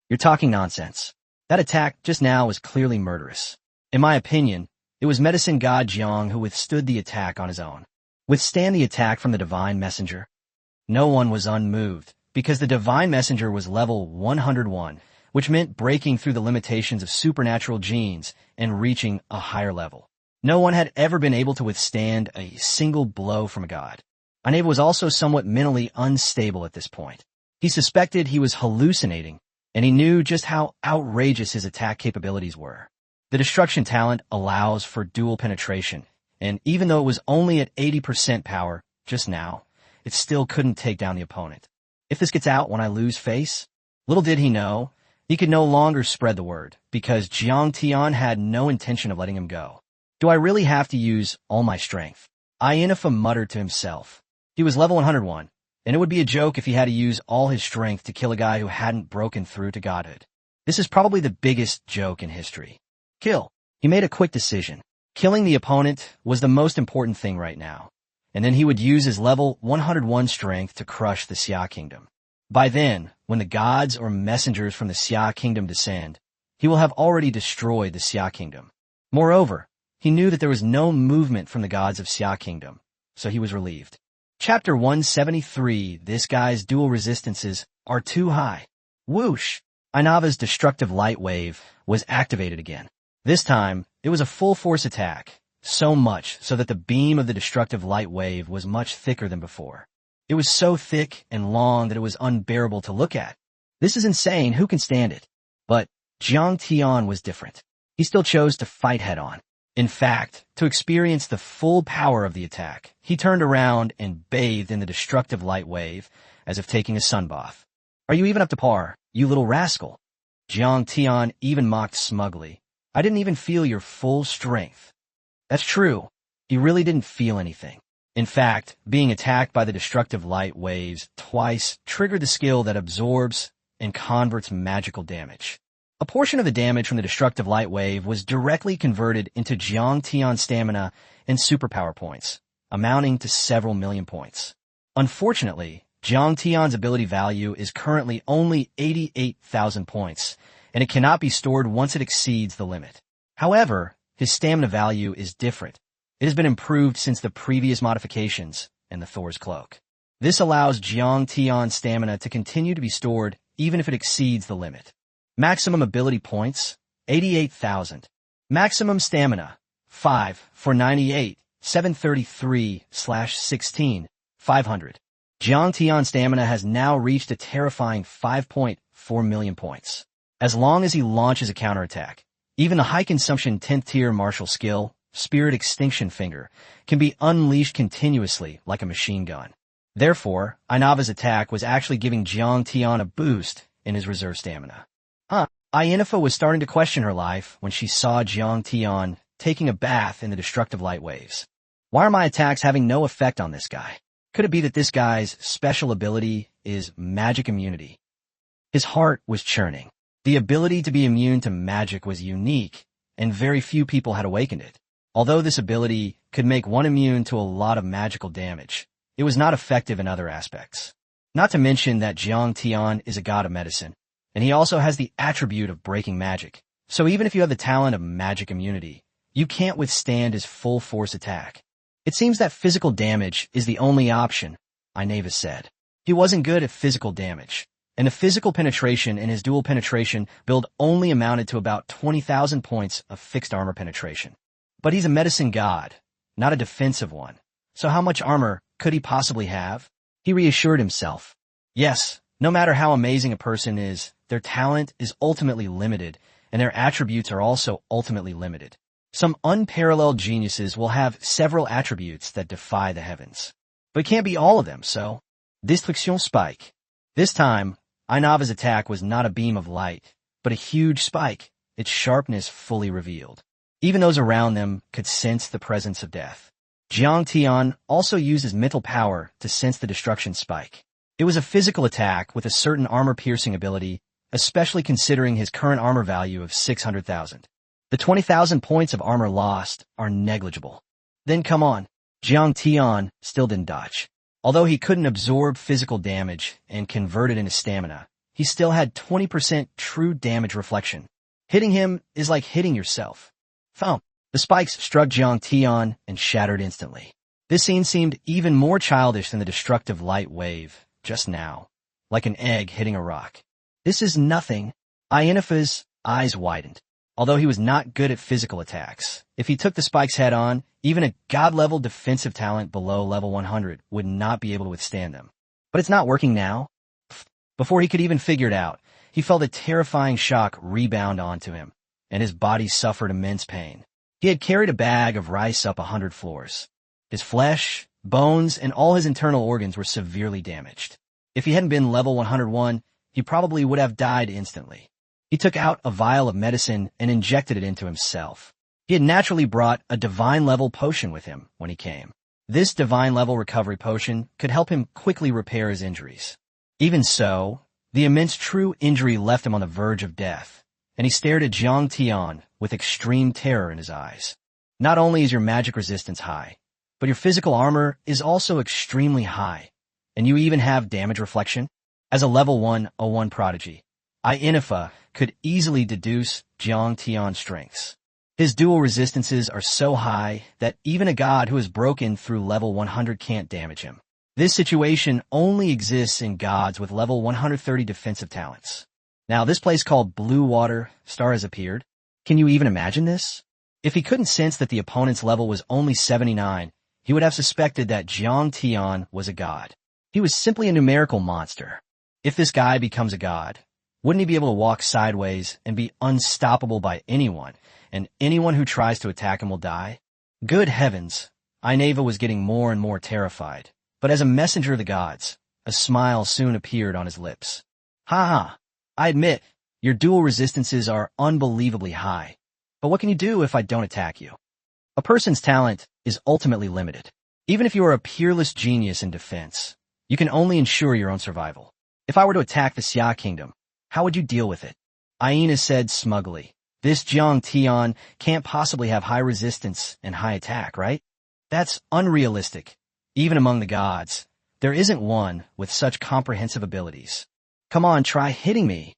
You're talking nonsense. That attack just now was clearly murderous. In my opinion, it was medicine god Jiang who withstood the attack on his own. Withstand the attack from the divine messenger? No one was unmoved, because the divine messenger was level 101, which meant breaking through the limitations of supernatural genes and reaching a higher level. No one had ever been able to withstand a single blow from a god. Aineva was also somewhat mentally unstable at this point. He suspected he was hallucinating, and he knew just how outrageous his attack capabilities were. The destruction talent allows for dual penetration, and even though it was only at 80% power just now, it still couldn't take down the opponent. If this gets out when I lose face, little did he know, he could no longer spread the word, because Jiang Tian had no intention of letting him go. Do I really have to use all my strength? Aineva muttered to himself. He was level 101, and it would be a joke if he had to use all his strength to kill a guy who hadn't broken through to godhood. This is probably the biggest joke in history. Kill. He made a quick decision. Killing the opponent was the most important thing right now, and then he would use his level 101 strength to crush the Xia Kingdom. By then, when the gods or messengers from the Xia Kingdom descend, he will have already destroyed the Xia Kingdom. Moreover, he knew that there was no movement from the gods of Xia Kingdom, so he was relieved. Chapter 173, this guy's dual resistances are too high. Whoosh! Ainava's destructive light wave was activated again. This time, it was a full-force attack, so much so that the beam of the destructive light wave was much thicker than before. It was so thick and long that it was unbearable to look at. This is insane, who can stand it? But Jiang Tian was different. He still chose to fight head-on. In fact, to experience the full power of the attack, he turned around and bathed in the destructive light wave, as if taking a sunbath. Are you even up to par, you little rascal? Jiang Tian even mocked smugly. I didn't even feel your full strength. That's true. He really didn't feel anything. In fact, being attacked by the destructive light waves twice triggered the skill that absorbs and converts magical damage. A portion of the damage from the destructive light wave was directly converted into Jiang Tian's stamina and superpower points, amounting to several million points. Unfortunately, Jiang Tian's ability value is currently only 88,000 points, and it cannot be stored once it exceeds the limit. However, his stamina value is different. It has been improved since the previous modifications and the Thor's Cloak. This allows Jiang Tian's stamina to continue to be stored even if it exceeds the limit. Maximum ability points, 88,000. Maximum stamina, 5 for 98, 733/16, 500. Jiang Tian's stamina has now reached a terrifying 5.4 million points. As long as he launches a counterattack, even the high-consumption 10th tier martial skill, Spirit Extinction Finger, can be unleashed continuously like a machine gun. Therefore, Ainava's attack was actually giving Jiang Tian a boost in his reserve stamina. Yennefer was starting to question her life when she saw Jiang Tian taking a bath in the destructive light waves. Why are my attacks having no effect on this guy? Could it be that this guy's special ability is magic immunity? His heart was churning. The ability to be immune to magic was unique, and very few people had awakened it. Although this ability could make one immune to a lot of magical damage, it was not effective in other aspects. Not to mention that Jiang Tian is a god of medicine, and he also has the attribute of breaking magic. So even if you have the talent of magic immunity, you can't withstand his full force attack. It seems that physical damage is the only option, Ainava said. He wasn't good at physical damage, and the physical penetration in his dual penetration build only amounted to about 20,000 points of fixed armor penetration. But he's a medicine god, not a defensive one. So how much armor could he possibly have? He reassured himself. Yes, no matter how amazing a person is, their talent is ultimately limited, and their attributes are also ultimately limited. Some unparalleled geniuses will have several attributes that defy the heavens. But it can't be all of them, so... Destruction Spike. This time, Ainava's attack was not a beam of light, but a huge spike, its sharpness fully revealed. Even those around them could sense the presence of death. Jiang Tian also used his mental power to sense the destruction spike. It was a physical attack with a certain armor-piercing ability, especially considering his current armor value of 600,000. The 20,000 points of armor lost are negligible. Then come on, Jiang Tian still didn't dodge. Although he couldn't absorb physical damage and convert it into stamina, he still had 20% true damage reflection. Hitting him is like hitting yourself. Thump! The spikes struck Jiang Tian and shattered instantly. This scene seemed even more childish than the destructive light wave just now, like an egg hitting a rock. This is nothing. Yennefer's eyes widened. Although he was not good at physical attacks, if he took the spikes head-on, even a god-level defensive talent below level 100 would not be able to withstand them. But it's not working now. Before he could even figure it out, he felt a terrifying shock rebound onto him, and his body suffered immense pain. He had carried a bag of rice up 100 floors. His flesh, bones, and all his internal organs were severely damaged. If he hadn't been level 101, he probably would have died instantly. He took out a vial of medicine and injected it into himself. He had naturally brought a divine-level potion with him when he came. This divine level recovery potion could help him quickly repair his injuries. Even so, the immense true injury left him on the verge of death, and he stared at Jiang Tian with extreme terror in his eyes. Not only is your magic resistance high, but your physical armor is also extremely high, and you even have damage reflection. As a level 101 prodigy, Inifa could easily deduce Jiang Tian's strengths. His dual resistances are so high that even a god who has broken through level 100 can't damage him. This situation only exists in gods with level 130 defensive talents. Now, this place called Blue Water Star has appeared. Can you even imagine this? If he couldn't sense that the opponent's level was only 79, he would have suspected that Jiang Tian was a god. He was simply a numerical monster. If this guy becomes a god, wouldn't he be able to walk sideways and be unstoppable by anyone, and anyone who tries to attack him will die? Good heavens, Ineva was getting more and more terrified. But as a messenger of the gods, a smile soon appeared on his lips. Ha ha, I admit, your dual resistances are unbelievably high. But what can you do if I don't attack you? A person's talent is ultimately limited. Even if you are a peerless genius in defense, you can only ensure your own survival. If I were to attack the Xia Kingdom, how would you deal with it? Aina said smugly. This Jiang Tian can't possibly have high resistance and high attack, right? That's unrealistic. Even among the gods, there isn't one with such comprehensive abilities. Come on, try hitting me.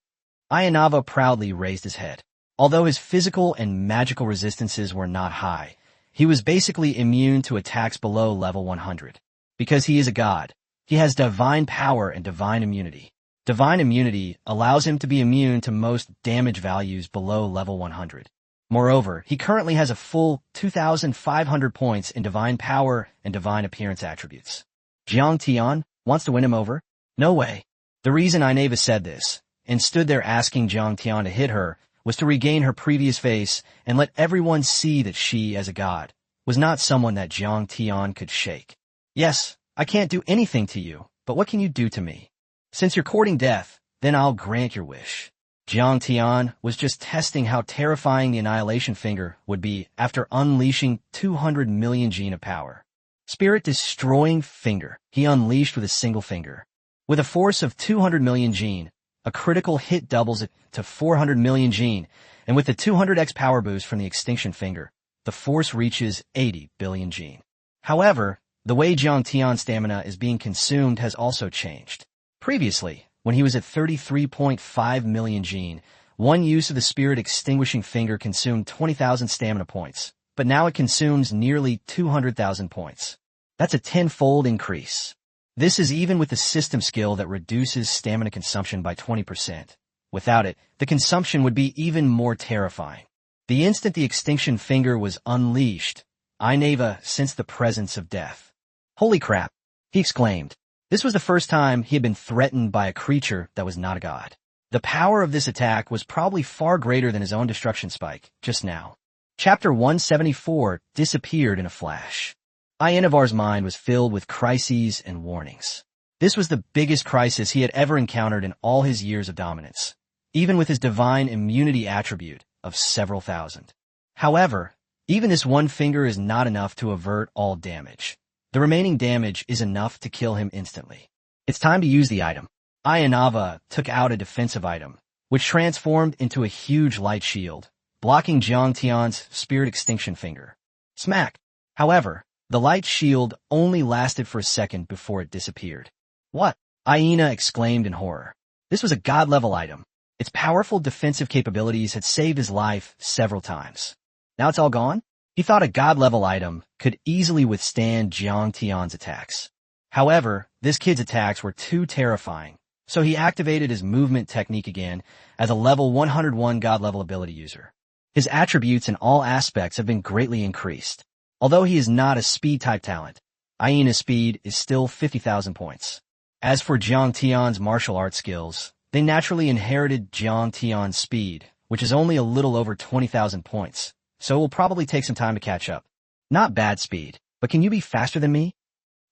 Ayanava proudly raised his head. Although his physical and magical resistances were not high, he was basically immune to attacks below level 100. Because he is a god, he has divine power and divine immunity. Divine immunity allows him to be immune to most damage values below level 100. Moreover, he currently has a full 2,500 points in divine power and divine appearance attributes. Jiang Tian wants to win him over? No way. The reason Ineva said this, and stood there asking Jiang Tian to hit her, was to regain her previous face and let everyone see that she, as a god, was not someone that Jiang Tian could shake. Yes, I can't do anything to you, but what can you do to me? Since you're courting death, then I'll grant your wish. Jiang Tian was just testing how terrifying the Annihilation Finger would be after unleashing 200 million gene of power. Spirit-destroying finger he unleashed with a single finger. With a force of 200 million gene, a critical hit doubles it to 400 million gene, and with the 200x power boost from the Extinction Finger, the force reaches 80 billion gene. However, the way Jiang Tian's stamina is being consumed has also changed. Previously, when he was at 33.5 million gene, one use of the Spirit Extinguishing Finger consumed 20,000 stamina points, but now it consumes nearly 200,000 points. That's a tenfold increase. This is even with the system skill that reduces stamina consumption by 20%. Without it, the consumption would be even more terrifying. The instant the Extinction Finger was unleashed, Ineva sensed the presence of death. Holy crap, he exclaimed. This was the first time he had been threatened by a creature that was not a god. The power of this attack was probably far greater than his own destruction spike, just now. Chapter 174 disappeared in a flash. Ayenavar's mind was filled with crises and warnings. This was the biggest crisis he had ever encountered in all his years of dominance, even with his divine immunity attribute of several thousand. However, even this one finger is not enough to avert all damage. The remaining damage is enough to kill him instantly. It's time to use the item. Ayanava took out a defensive item, which transformed into a huge light shield, blocking Jiang Tian's Spirit Extinction Finger. Smack! However, the light shield only lasted for a second before it disappeared. What? Aina exclaimed in horror. This was a god-level item. Its powerful defensive capabilities had saved his life several times. Now it's all gone? He thought a god-level item could easily withstand Jiang Tian's attacks. However, this kid's attacks were too terrifying, so he activated his movement technique again as a level 101 god-level ability user. His attributes in all aspects have been greatly increased. Although he is not a speed-type talent, Aina's speed is still 50,000 points. As for Jiang Tian's martial arts skills, they naturally inherited Jiang Tian's speed, which is only a little over 20,000 points, so it will probably take some time to catch up. Not bad speed, but can you be faster than me?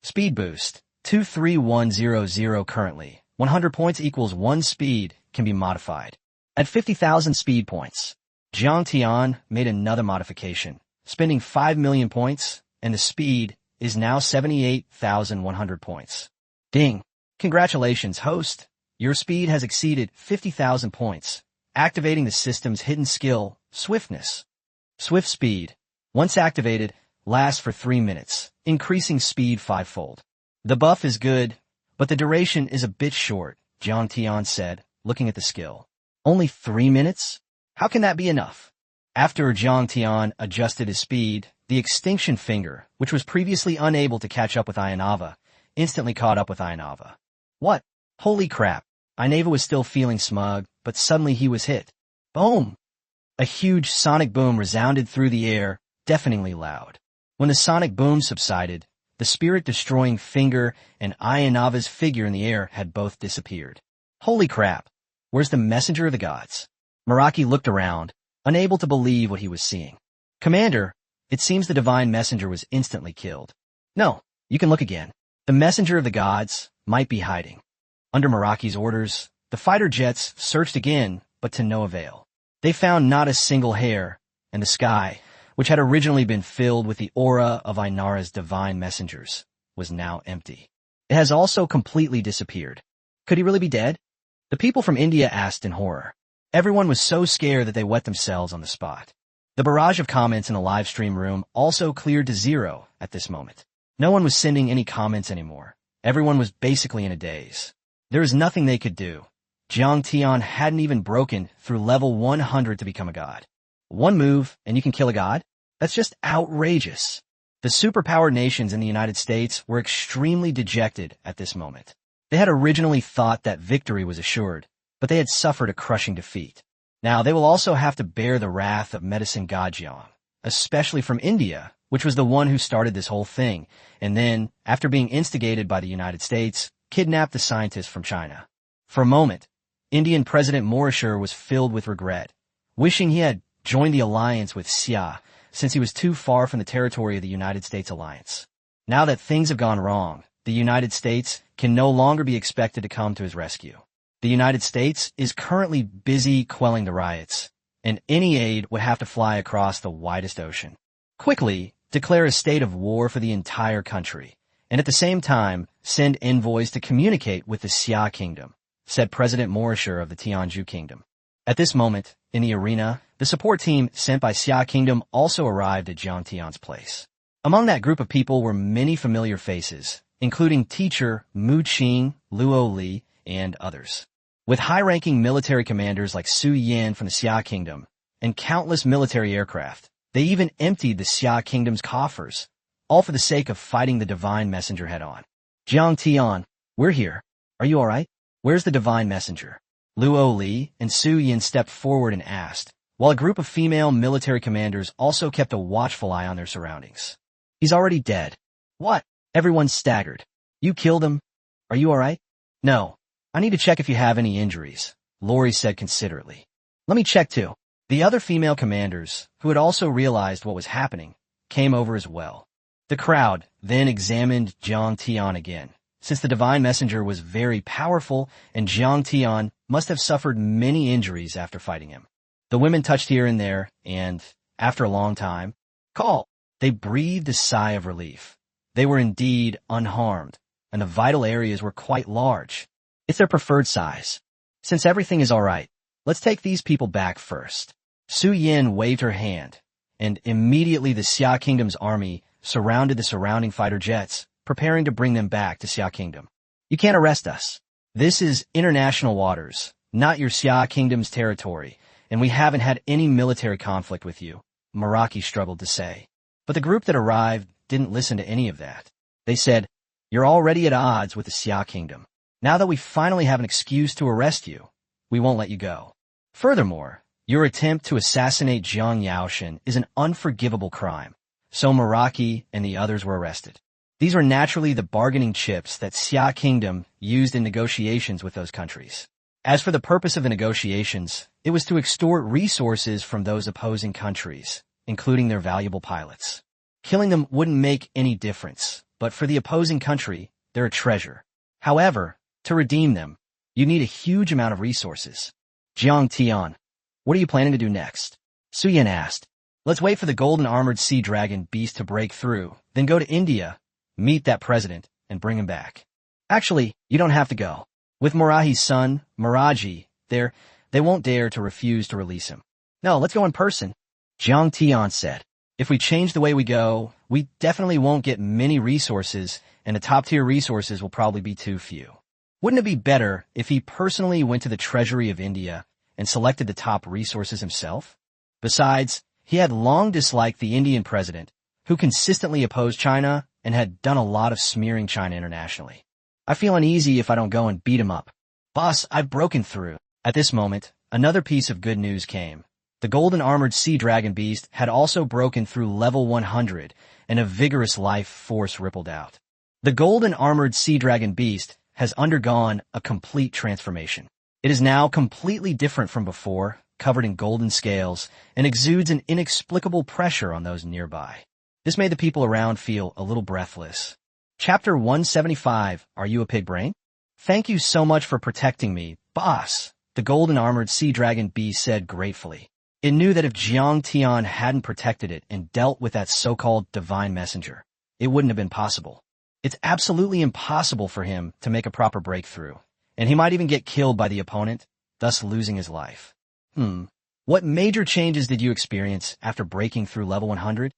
Speed boost, 23100 currently. 100 points equals 1 speed can be modified. At 50,000 speed points, Jiang Tian made another modification, spending 5 million points, and the speed is now 78,100 points. Ding! Congratulations, host! Your speed has exceeded 50,000 points, activating the system's hidden skill, Swiftness. Swift Speed, once activated, lasts for 3 minutes, increasing speed 5-fold. The buff is good, but the duration is a bit short, Jiang Tian said, looking at the skill. Only 3 minutes? How can that be enough? After Jiang Tian adjusted his speed, the Extinction Finger, which was previously unable to catch up with Ionava, instantly caught up with Ionava. What? Holy crap! Ionava was still feeling smug, but suddenly he was hit. Boom! A huge sonic boom resounded through the air, deafeningly loud. When the sonic boom subsided, the spirit-destroying finger and Ionava's figure in the air had both disappeared. Holy crap! Where's the messenger of the gods? Meraki looked around, unable to believe what he was seeing. Commander, it seems the divine messenger was instantly killed. No, you can look again. The messenger of the gods might be hiding. Under Meraki's orders, the fighter jets searched again, but to no avail. They found not a single hair, and the sky, which had originally been filled with the aura of Ainara's divine messengers, was now empty. It has also completely disappeared. Could he really be dead? The people from India asked in horror. Everyone was so scared that they wet themselves on the spot. The barrage of comments in the live stream room also cleared to 0 at this moment. No one was sending any comments anymore. Everyone was basically in a daze. There was nothing they could do. Jiang Tian hadn't even broken through level 100 to become a god. One move, and you can kill a god? That's just outrageous. The superpowered nations in the United States were extremely dejected at this moment. They had originally thought that victory was assured, but they had suffered a crushing defeat. Now they will also have to bear the wrath of medicine god Jiang, especially from India, which was the one who started this whole thing, and then, after being instigated by the United States, kidnapped the scientists from China. For a moment, Indian President Morishar was filled with regret, wishing he had joined the alliance with Xia, since he was too far from the territory of the United States alliance. Now that things have gone wrong, the United States can no longer be expected to come to his rescue. The United States is currently busy quelling the riots, and any aid would have to fly across the widest ocean. Quickly, declare a state of war for the entire country, and at the same time, send envoys to communicate with the Xia Kingdom, said President Morishar of the Tianzhu Kingdom. At this moment, in the arena, the support team sent by Xia Kingdom also arrived at Jiang Tian's place. Among that group of people were many familiar faces, including teacher Mu Qing, Luo Li, and others. With high-ranking military commanders like Su Yan from the Xia Kingdom, and countless military aircraft, they even emptied the Xia Kingdom's coffers, all for the sake of fighting the divine messenger head-on. Jiang Tian, we're here. Are you alright? Where's the divine messenger? Luo Li and Su Yan stepped forward and asked, while a group of female military commanders also kept a watchful eye on their surroundings. He's already dead. What? Everyone staggered. You killed him? Are you alright? No. I need to check if you have any injuries, Lori said considerately. Let me check too. The other female commanders, who had also realized what was happening, came over as well. The crowd then examined Jiang Tian again, since the divine messenger was very powerful and Jiang Tian must have suffered many injuries after fighting him. The women touched here and there, and, after a long time, they breathed a sigh of relief. They were indeed unharmed, and the vital areas were quite large. It's their preferred size. Since everything is alright, let's take these people back first. Su Yan waved her hand, and immediately the Xia Kingdom's army surrounded the surrounding fighter jets, preparing to bring them back to Xia Kingdom. You can't arrest us. This is international waters, not your Xia Kingdom's territory, and we haven't had any military conflict with you, Meraki struggled to say. But the group that arrived didn't listen to any of that. They said, you're already at odds with the Xia Kingdom. Now that we finally have an excuse to arrest you, we won't let you go. Furthermore, your attempt to assassinate Jiang Yaoshan is an unforgivable crime, so Meraki and the others were arrested. These were naturally the bargaining chips that Xia Kingdom used in negotiations with those countries. As for the purpose of the negotiations, it was to extort resources from those opposing countries, including their valuable pilots. Killing them wouldn't make any difference, but for the opposing country, they're a treasure. However, to redeem them, you need a huge amount of resources. Jiang Tian, what are you planning to do next? Su Yan asked. Let's wait for the golden armored sea dragon beast to break through, then go to India, meet that president and bring him back. Actually, you don't have to go. With Marahi's son, Maraji, there, they won't dare to refuse to release him. No, let's go in person, Jiang Tian said. If we change the way we go, we definitely won't get many resources, and the top-tier resources will probably be too few. Wouldn't it be better if he personally went to the Treasury of India and selected the top resources himself? Besides, he had long disliked the Indian president, who consistently opposed China and had done a lot of smearing China internationally. I feel uneasy if I don't go and beat him up. Boss, I've broken through. At this moment, another piece of good news came. The golden armored sea dragon beast had also broken through level 100, and a vigorous life force rippled out. The golden armored sea dragon beast has undergone a complete transformation. It is now completely different from before, covered in golden scales, and exudes an inexplicable pressure on those nearby. This made the people around feel a little breathless. Chapter 175, Are You a Pig Brain? Thank you so much for protecting me, boss, the golden armored sea dragon beast said gratefully. It knew that if Jiang Tian hadn't protected it and dealt with that so-called divine messenger, it wouldn't have been possible. It's absolutely impossible for him to make a proper breakthrough, and he might even get killed by the opponent, thus losing his life. What major changes did you experience after breaking through level 100?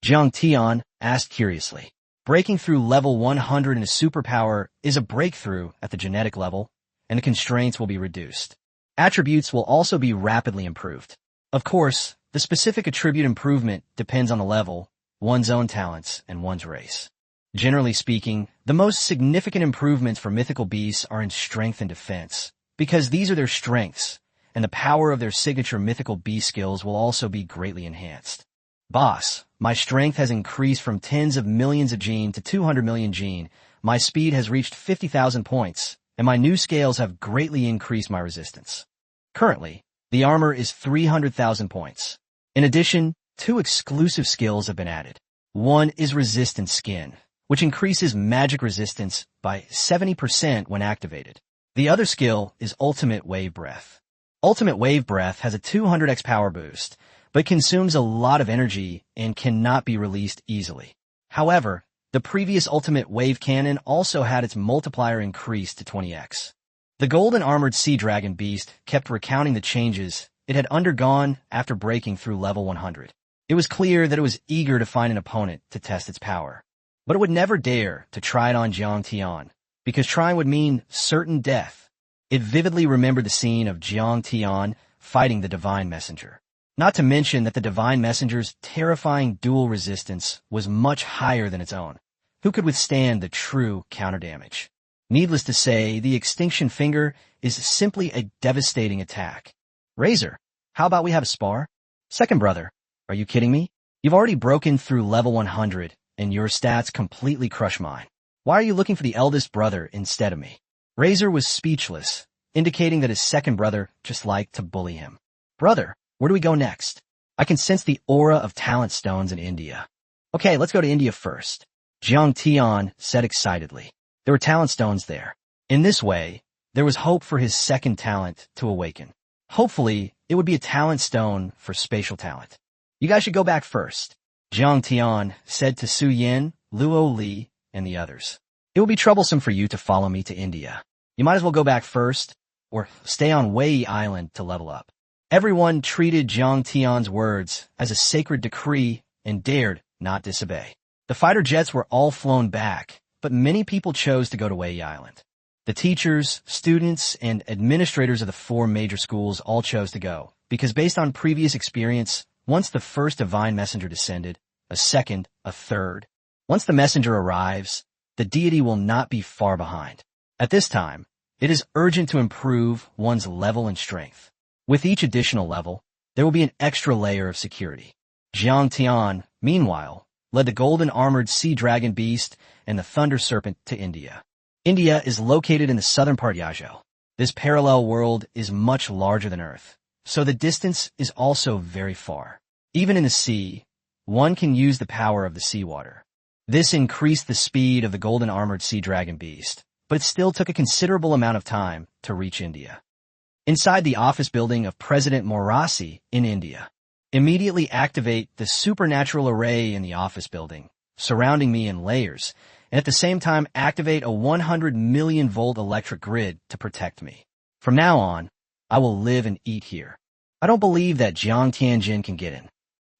Jiang Tian asked curiously. Breaking through level 100 in a superpower is a breakthrough at the genetic level, and the constraints will be reduced. Attributes will also be rapidly improved. Of course, the specific attribute improvement depends on the level, one's own talents, and one's race. Generally speaking, the most significant improvements for mythical beasts are in strength and defense, because these are their strengths, and the power of their signature mythical beast skills will also be greatly enhanced. Boss, my strength has increased from tens of millions of gene to 200 million gene, my speed has reached 50,000 points, and my new scales have greatly increased my resistance. Currently, the armor is 300,000 points. In addition, 2 exclusive skills have been added. One is Resistant Skin, which increases magic resistance by 70% when activated. The other skill is Ultimate Wave Breath. Ultimate Wave Breath has a 200x power boost, but consumes a lot of energy and cannot be released easily. However, the previous Ultimate Wave Cannon also had its multiplier increased to 20x. The golden armored sea dragon beast kept recounting the changes it had undergone after breaking through level 100. It was clear that it was eager to find an opponent to test its power. But it would never dare to try it on Jiang Tian, because trying would mean certain death. It vividly remembered the scene of Jiang Tian fighting the divine messenger. Not to mention that the divine messenger's terrifying dual resistance was much higher than its own. Who could withstand the true counter damage? Needless to say, the Extinction Finger is simply a devastating attack. Razor, how about we have a spar? Second brother, are you kidding me? You've already broken through level 100, and your stats completely crush mine. Why are you looking for the eldest brother instead of me? Razor was speechless, indicating that his second brother just liked to bully him. Brother, where do we go next? I can sense the aura of talent stones in India. Okay, let's go to India first, Jiang Tian said excitedly. There were talent stones there. In this way, there was hope for his second talent to awaken. Hopefully, it would be a talent stone for spatial talent. You guys should go back first, Jiang Tian said to Su Yin, Luo Li, and the others. It will be troublesome for you to follow me to India. You might as well go back first, or stay on Wei Island to level up. Everyone treated Jiang Tian's words as a sacred decree and dared not disobey. The fighter jets were all flown back, but many people chose to go to Wei Island. The teachers, students, and administrators of the 4 major schools all chose to go, because based on previous experience, once the first divine messenger descended, a second, a third. Once the messenger arrives, the deity will not be far behind. At this time, it is urgent to improve one's level and strength. With each additional level, there will be an extra layer of security. Jiang Tian, meanwhile, led the golden armored sea dragon beast and the thunder serpent to India. India is located in the southern part of Yazhou. This parallel world is much larger than Earth, so the distance is also very far. Even in the sea, one can use the power of the seawater. This increased the speed of the golden armored sea dragon beast, but it still took a considerable amount of time to reach India. Inside the office building of President Morasi in India, immediately activate the supernatural array in the office building, surrounding me in layers, and at the same time activate a 100 million volt electric grid to protect me. From now on, I will live and eat here. I don't believe that Jiang Tianjin can get in.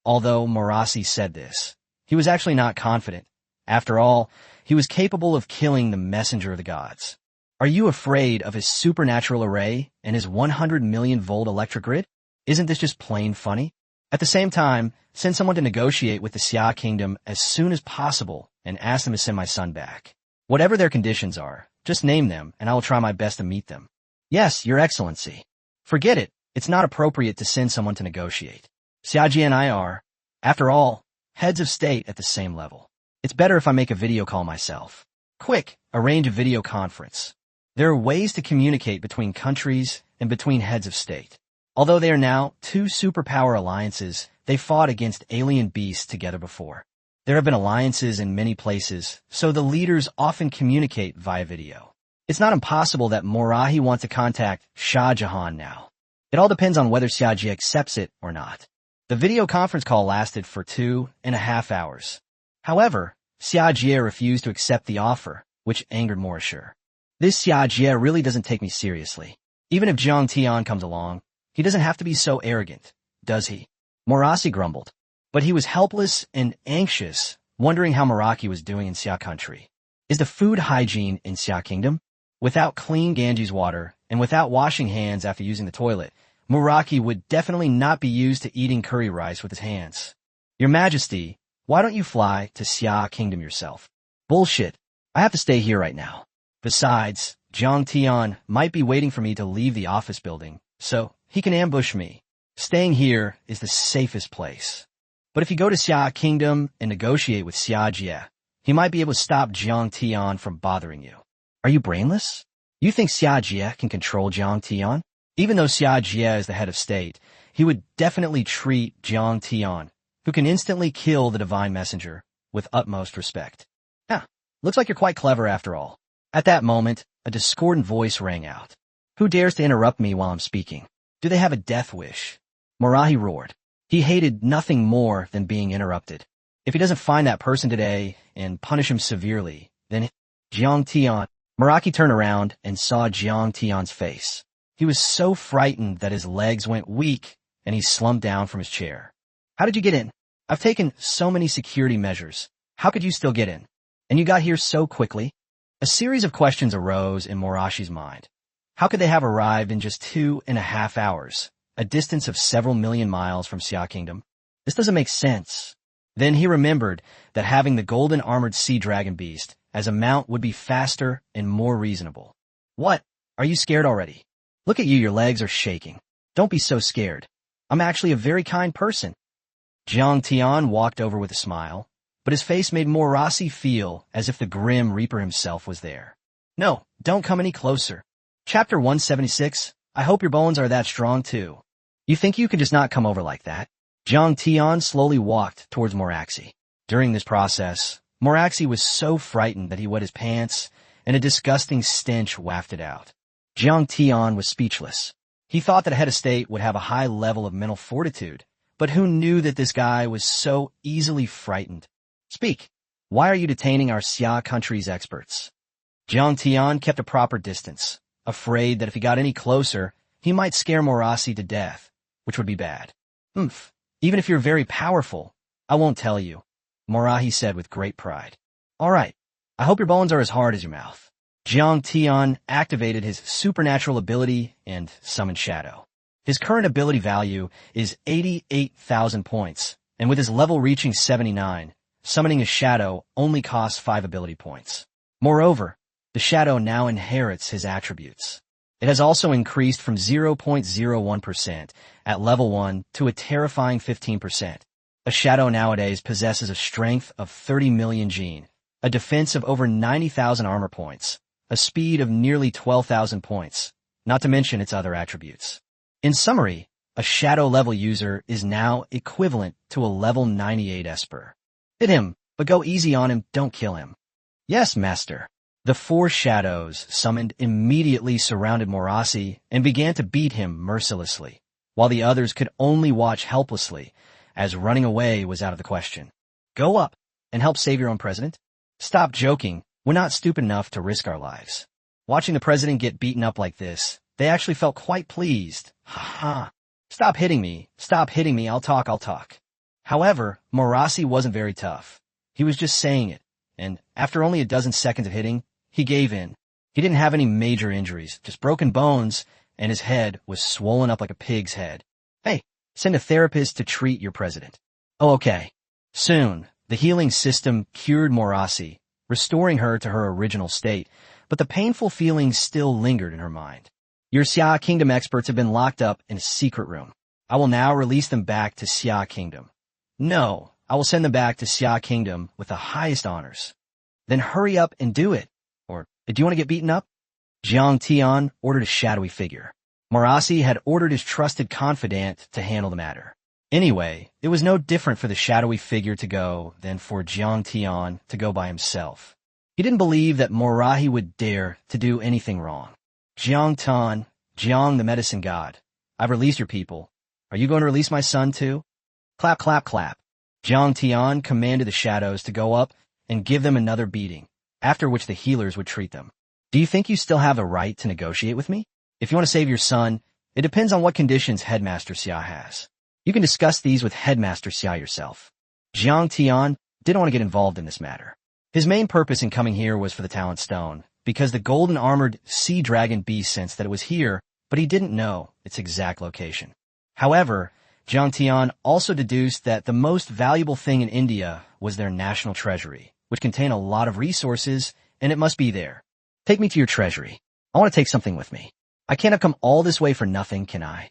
Although Morassi said this, he was actually not confident. After all, he was capable of killing the messenger of the gods. Are you afraid of his supernatural array and his 100 million volt electric grid? Isn't this just plain funny? At the same time, send someone to negotiate with the Xia Kingdom as soon as possible and ask them to send my son back. Whatever their conditions are, just name them and I will try my best to meet them. Yes, Your Excellency. Forget it. It's not appropriate to send someone to negotiate. Xiaji and I are, after all, heads of state at the same level. It's better if I make a video call myself. Quick, arrange a video conference. There are ways to communicate between countries and between heads of state. Although they are now two superpower alliances, they fought against alien beasts together before. There have been alliances in many places, so the leaders often communicate via video. It's not impossible that Morahi wants to contact Shah Jahan now. It all depends on whether Xiaji accepts it or not. The video conference call lasted for 2.5 hours. However, Xiajie refused to accept the offer, which angered Morashir. This Xiajie really doesn't take me seriously. Even if Jiang Tian comes along, he doesn't have to be so arrogant, does he? Morassi grumbled. But he was helpless and anxious, wondering how Meraki was doing in Xia country. Is the food hygiene in Xia Kingdom? Without clean Ganges water, and without washing hands after using the toilet, Meraki would definitely not be used to eating curry rice with his hands. Your Majesty, why don't you fly to Xia Kingdom yourself? Bullshit. I have to stay here right now. Besides, Jiang Tian might be waiting for me to leave the office building, so he can ambush me. Staying here is the safest place. But if you go to Xia Kingdom and negotiate with Xia Jie, he might be able to stop Jiang Tian from bothering you. Are you brainless? You think Xia Jie can control Jiang Tian? Even though Xia Jie is the head of state, he would definitely treat Jiang Tian, who can instantly kill the divine messenger, with utmost respect. Looks like you're quite clever after all. At that moment, a discordant voice rang out. Who dares to interrupt me while I'm speaking? Do they have a death wish? Morahi roared. He hated nothing more than being interrupted. If he doesn't find that person today and punish him severely, then Jiang Tian. Meraki turned around and saw Jiang Tian's face. He was so frightened that his legs went weak and he slumped down from his chair. How did you get in? I've taken so many security measures. How could you still get in? And you got here so quickly? A series of questions arose in Morashi's mind. How could they have arrived in just 2.5 hours, a distance of several million miles from Xia Kingdom? This doesn't make sense. Then he remembered that having the golden armored sea dragon beast as a mount would be faster and more reasonable. What? Are you scared already? Look at you, your legs are shaking. Don't be so scared. I'm actually a very kind person. Jiang Tian walked over with a smile, but his face made Morassi feel as if the Grim Reaper himself was there. No, don't come any closer. Chapter 176, I hope your bones are that strong too. You think you could just not come over like that? Jiang Tian slowly walked towards Moraxi. During this process, Moraxi was so frightened that he wet his pants, and a disgusting stench wafted out. Jiang Tian was speechless. He thought that a head of state would have a high level of mental fortitude, but who knew that this guy was so easily frightened? Speak. Why are you detaining our Xia country's experts? Jiang Tian kept a proper distance, afraid that if he got any closer, he might scare Morassi to death, which would be bad. Even if you're very powerful, I won't tell you, Morahi said with great pride. All right, I hope your bones are as hard as your mouth. Jiang Tian activated his supernatural ability and summoned Shadow. His current ability value is 88,000 points, and with his level reaching 79, summoning a Shadow only costs 5 ability points. Moreover, the Shadow now inherits his attributes. It has also increased from 0.01% at level 1 to a terrifying 15%. A Shadow nowadays possesses a strength of 30 million gene, a defense of over 90,000 armor points, a speed of nearly 12,000 points, not to mention its other attributes. In summary, a Shadow level user is now equivalent to a level 98 Esper. Hit him, but go easy on him, don't kill him. Yes, master. The 4 shadows summoned immediately surrounded Morassi and began to beat him mercilessly, while the others could only watch helplessly, as running away was out of the question. Go up and help save your own president. Stop joking. We're not stupid enough to risk our lives. Watching the president get beaten up like this, they actually felt quite pleased. Ha ha. Stop hitting me. Stop hitting me. I'll talk. However, Morassi wasn't very tough. He was just saying it, and after only a dozen seconds of hitting, he gave in. He didn't have any major injuries, just broken bones, and his head was swollen up like a pig's head. Hey, send a therapist to treat your president. Oh, okay. Soon, the healing system cured Morassi, restoring her to her original state, but the painful feelings still lingered in her mind. Your Xia Kingdom experts have been locked up in a secret room. I will now release them back to Xia Kingdom. No, I will send them back to Xia Kingdom with the highest honors. Then hurry up and do it. Or, do you want to get beaten up? Jiang Tian ordered a shadowy figure. Morassi had ordered his trusted confidant to handle the matter. Anyway, it was no different for the shadowy figure to go than for Jiang Tian to go by himself. He didn't believe that Morassi would dare to do anything wrong. Jiang Tian, Jiang the medicine god, I've released your people. Are you going to release my son too? Clap, clap, clap. Jiang Tian commanded the shadows to go up and give them another beating, after which the healers would treat them. Do you think you still have a right to negotiate with me? If you want to save your son, it depends on what conditions Headmaster Xia has. You can discuss these with Headmaster Xia yourself. Jiang Tian didn't want to get involved in this matter. His main purpose in coming here was for the Talent Stone, because the golden armored sea dragon beast sensed that it was here, but he didn't know its exact location. However, Jiang Tian also deduced that the most valuable thing in India was their national treasury, which contained a lot of resources, and it must be there. Take me to your treasury. I want to take something with me. I can't have come all this way for nothing, can I?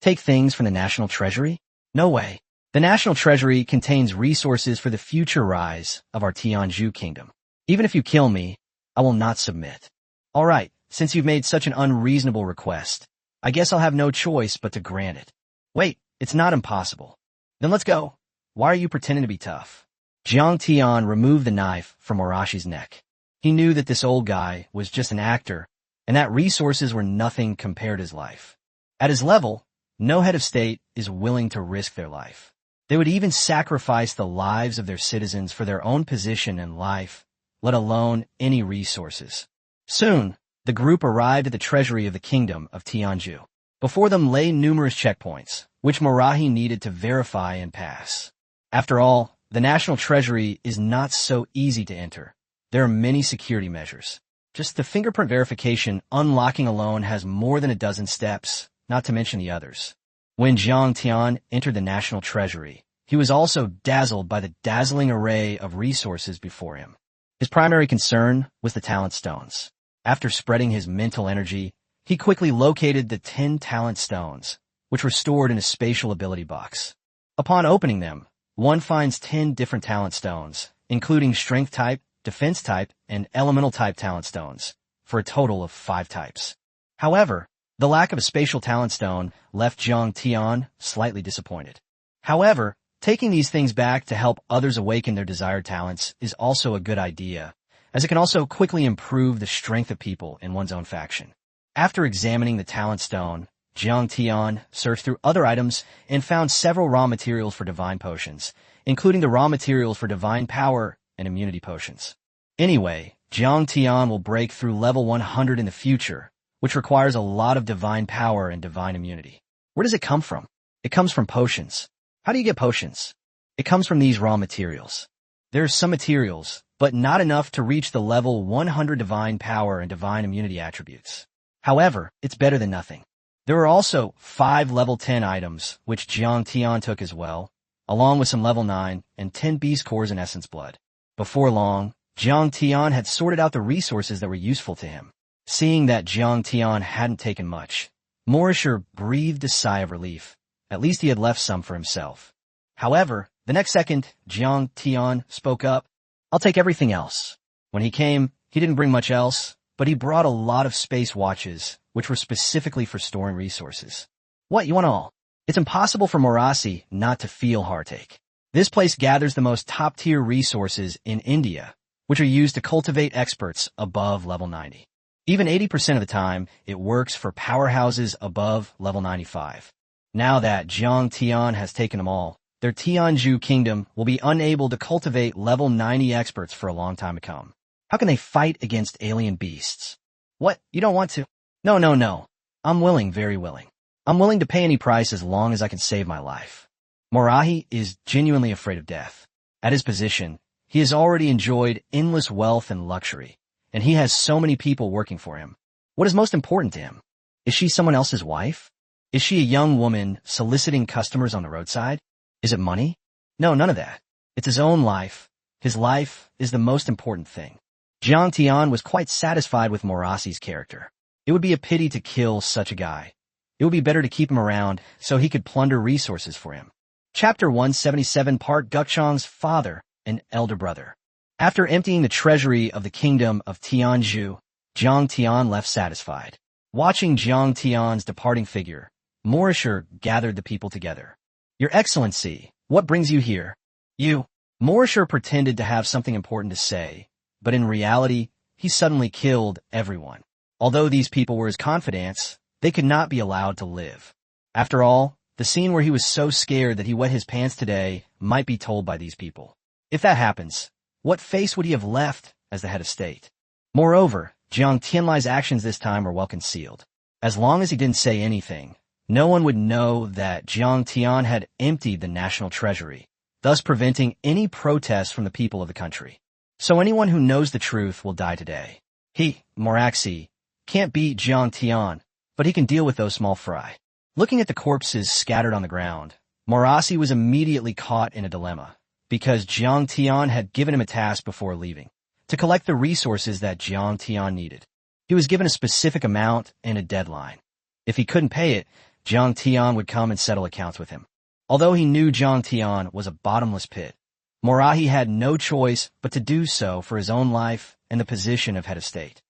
Take things from the national treasury? No way. The national treasury contains resources for the future rise of our Tianzhu kingdom. Even if you kill me, I will not submit. All right, since you've made such an unreasonable request, I guess I'll have no choice but to grant it. Wait, it's not impossible. Then let's go. Why are you pretending to be tough? Jiang Tian removed the knife from Morashi's neck. He knew that this old guy was just an actor, and that resources were nothing compared to his life. At his level, no head of state is willing to risk their life. They would even sacrifice the lives of their citizens for their own position in life, let alone any resources. Soon, the group arrived at the treasury of the kingdom of Tianzhu. Before them lay numerous checkpoints, which Morassi needed to verify and pass. After all, the national treasury is not so easy to enter. There are many security measures. Just the fingerprint verification unlocking alone has more than a dozen steps, not to mention the others. When Jiang Tian entered the national treasury, he was also dazzled by the dazzling array of resources before him. His primary concern was the talent stones. After spreading his mental energy, he quickly located the 10 talent stones, which were stored in a spatial ability box. Upon opening them, one finds 10 different talent stones, including strength type, defense type, and elemental type talent stones, for a total of 5 types. However, the lack of a spatial talent stone left Jiang Tian slightly disappointed. However, taking these things back to help others awaken their desired talents is also a good idea, as it can also quickly improve the strength of people in one's own faction. After examining the talent stone, Jiang Tian searched through other items and found several raw materials for divine potions, including the raw materials for divine power and immunity potions. Anyway, Jiang Tian will break through level 100 in the future, which requires a lot of divine power and divine immunity. Where does it come from? It comes from potions. How do you get potions? It comes from these raw materials. There are some materials, but not enough to reach the level 100 divine power and divine immunity attributes. However, it's better than nothing. There are also 5 level 10 items, which Jiang Tian took as well, along with some level 9 and 10 beast cores and essence blood. Before long, Jiang Tian had sorted out the resources that were useful to him. Seeing that Jiang Tian hadn't taken much, Morasher breathed a sigh of relief. At least he had left some for himself. However, the next second, Jiang Tian spoke up. I'll take everything else. When he came, he didn't bring much else, but he brought a lot of space watches, which were specifically for storing resources. What, you want all? It's impossible for Morassi not to feel heartache. This place gathers the most top-tier resources in India, which are used to cultivate experts above level 90. Even 80% of the time, it works for powerhouses above level 95. Now that Jiang Tian has taken them all, their Tianzhu kingdom will be unable to cultivate level 90 experts for a long time to come. How can they fight against alien beasts? What? You don't want to? No, no, no. I'm willing, very willing. I'm willing to pay any price as long as I can save my life. Morahi is genuinely afraid of death. At his position, he has already enjoyed endless wealth and luxury, and he has so many people working for him. What is most important to him? Is she someone else's wife? Is she a young woman soliciting customers on the roadside? Is it money? No, none of that. It's his own life. His life is the most important thing. Jiang Tian was quite satisfied with Morasi's character. It would be a pity to kill such a guy. It would be better to keep him around so he could plunder resources for him. Chapter 177 Part Gukchang's father and elder brother. After emptying the treasury of the kingdom of Tianzhu, Jiang Tian left satisfied. Watching Jiang Tian's departing figure, Morashir gathered the people together. Your Excellency, what brings you here? You. Morashir pretended to have something important to say, but in reality, he suddenly killed everyone. Although these people were his confidants, they could not be allowed to live. After all, the scene where he was so scared that he wet his pants today might be told by these people. If that happens, what face would he have left as the head of state? Moreover, Jiang Tianlai's actions this time were well concealed. As long as he didn't say anything, no one would know that Jiang Tian had emptied the national treasury, thus preventing any protests from the people of the country. So anyone who knows the truth will die today. He, Moraxi, can't beat Jiang Tian, but he can deal with those small fry. Looking at the corpses scattered on the ground, Morasi was immediately caught in a dilemma, because Jiang Tian had given him a task before leaving, to collect the resources that Jiang Tian needed. He was given a specific amount and a deadline. If he couldn't pay it, Jiang Tian would come and settle accounts with him. Although he knew Jiang Tian was a bottomless pit, Morahi had no choice but to do so for his own life and the position of head of state.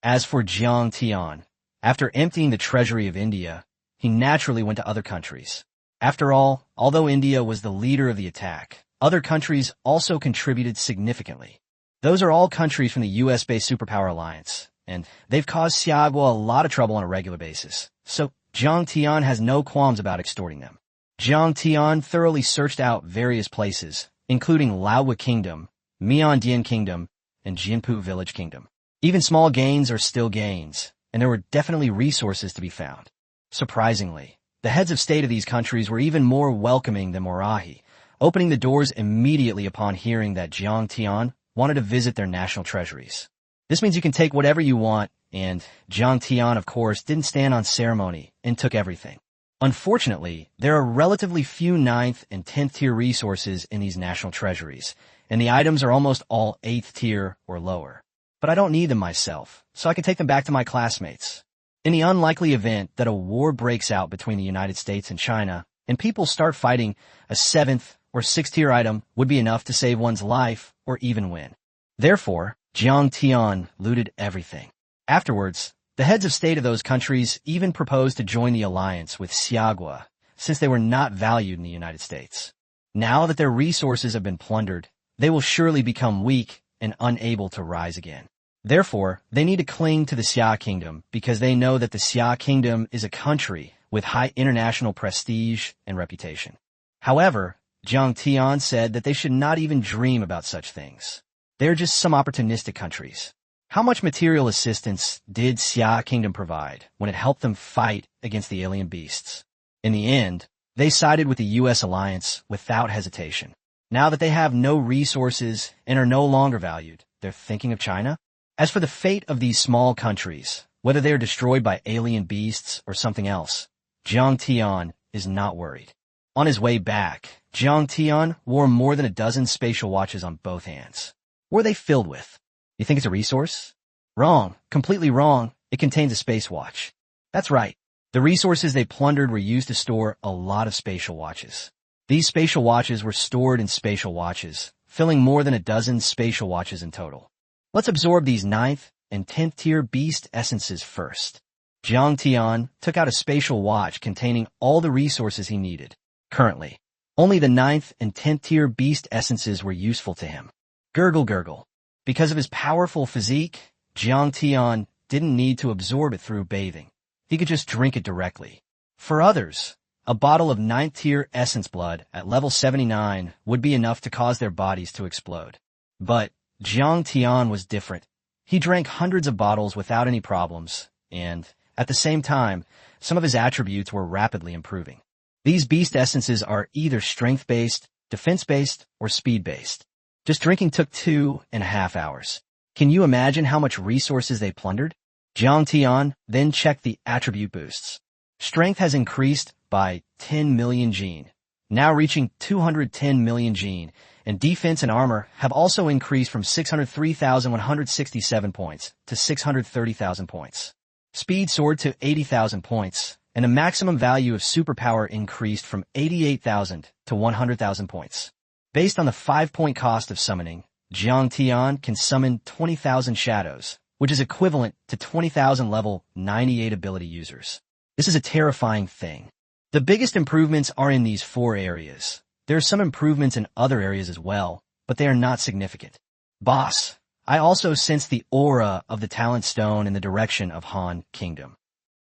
As for Jiang Tian, after emptying the treasury of India, he naturally went to other countries. After all, although India was the leader of the attack, other countries also contributed significantly. Those are all countries from the US-based superpower alliance, and they've caused Xiagua a lot of trouble on a regular basis. So Jiang Tian has no qualms about extorting them. Jiang Tian thoroughly searched out various places, including Laowa Kingdom, Miandian Kingdom, and Jinpu Village Kingdom. Even small gains are still gains, and there were definitely resources to be found. Surprisingly, the heads of state of these countries were even more welcoming than Morahi, opening the doors immediately upon hearing that Jiang Tian wanted to visit their national treasuries. This means you can take whatever you want, and Jiang Tian, of course, didn't stand on ceremony and took everything. Unfortunately, there are relatively few 9th and 10th tier resources in these national treasuries, and the items are almost all 8th tier or lower. But I don't need them myself, so I can take them back to my classmates. In the unlikely event that a war breaks out between the United States and China, and people start fighting, a 7th or 6th tier item would be enough to save one's life or even win. Therefore, Jiang Tian looted everything. Afterwards, the heads of state of those countries even proposed to join the alliance with Xiagua, since they were not valued in the United States. Now that their resources have been plundered, they will surely become weak and unable to rise again. Therefore, they need to cling to the Xia Kingdom because they know that the Xia Kingdom is a country with high international prestige and reputation. However, Jiang Tian said that they should not even dream about such things. They are just some opportunistic countries. How much material assistance did Xia Kingdom provide when it helped them fight against the alien beasts? In the end, they sided with the U.S. alliance without hesitation. Now that they have no resources and are no longer valued, they're thinking of China? As for the fate of these small countries, whether they are destroyed by alien beasts or something else, Jiang Tian is not worried. On his way back, Jiang Tian wore more than a dozen spatial watches on both hands. What are they filled with? You think it's a resource? Wrong. Completely wrong. It contains a space watch. That's right. The resources they plundered were used to store a lot of spatial watches. These spatial watches were stored in spatial watches, filling more than a dozen spatial watches in total. Let's absorb these 9th and 10th tier beast essences first. Jiang Tian took out a spatial watch containing all the resources he needed. Currently, only the 9th and 10th tier beast essences were useful to him. Gurgle gurgle. Because of his powerful physique, Jiang Tian didn't need to absorb it through bathing. He could just drink it directly. For others, A bottle of 9th-tier essence blood at level 79 would be enough to cause their bodies to explode. But Jiang Tian was different. He drank hundreds of bottles without any problems, and, at the same time, some of his attributes were rapidly improving. These beast essences are either strength-based, defense-based, or speed-based. Just drinking took 2.5 hours. Can you imagine how much resources they plundered? Jiang Tian then checked the attribute boosts. Strength has increased by 10 million gene, now reaching 210 million gene, and defense and armor have also increased from 603,167 points to 630,000 points. Speed soared to 80,000 points, and a maximum value of superpower increased from 88,000 to 100,000 points. Based on the 5-point cost of summoning, Jiang Tian can summon 20,000 shadows, which is equivalent to 20,000 level 98 ability users. This is a terrifying thing. The biggest improvements are in these 4 areas. There are some improvements in other areas as well, but they are not significant. Boss, I also sense the aura of the Talent Stone in the direction of Han Kingdom.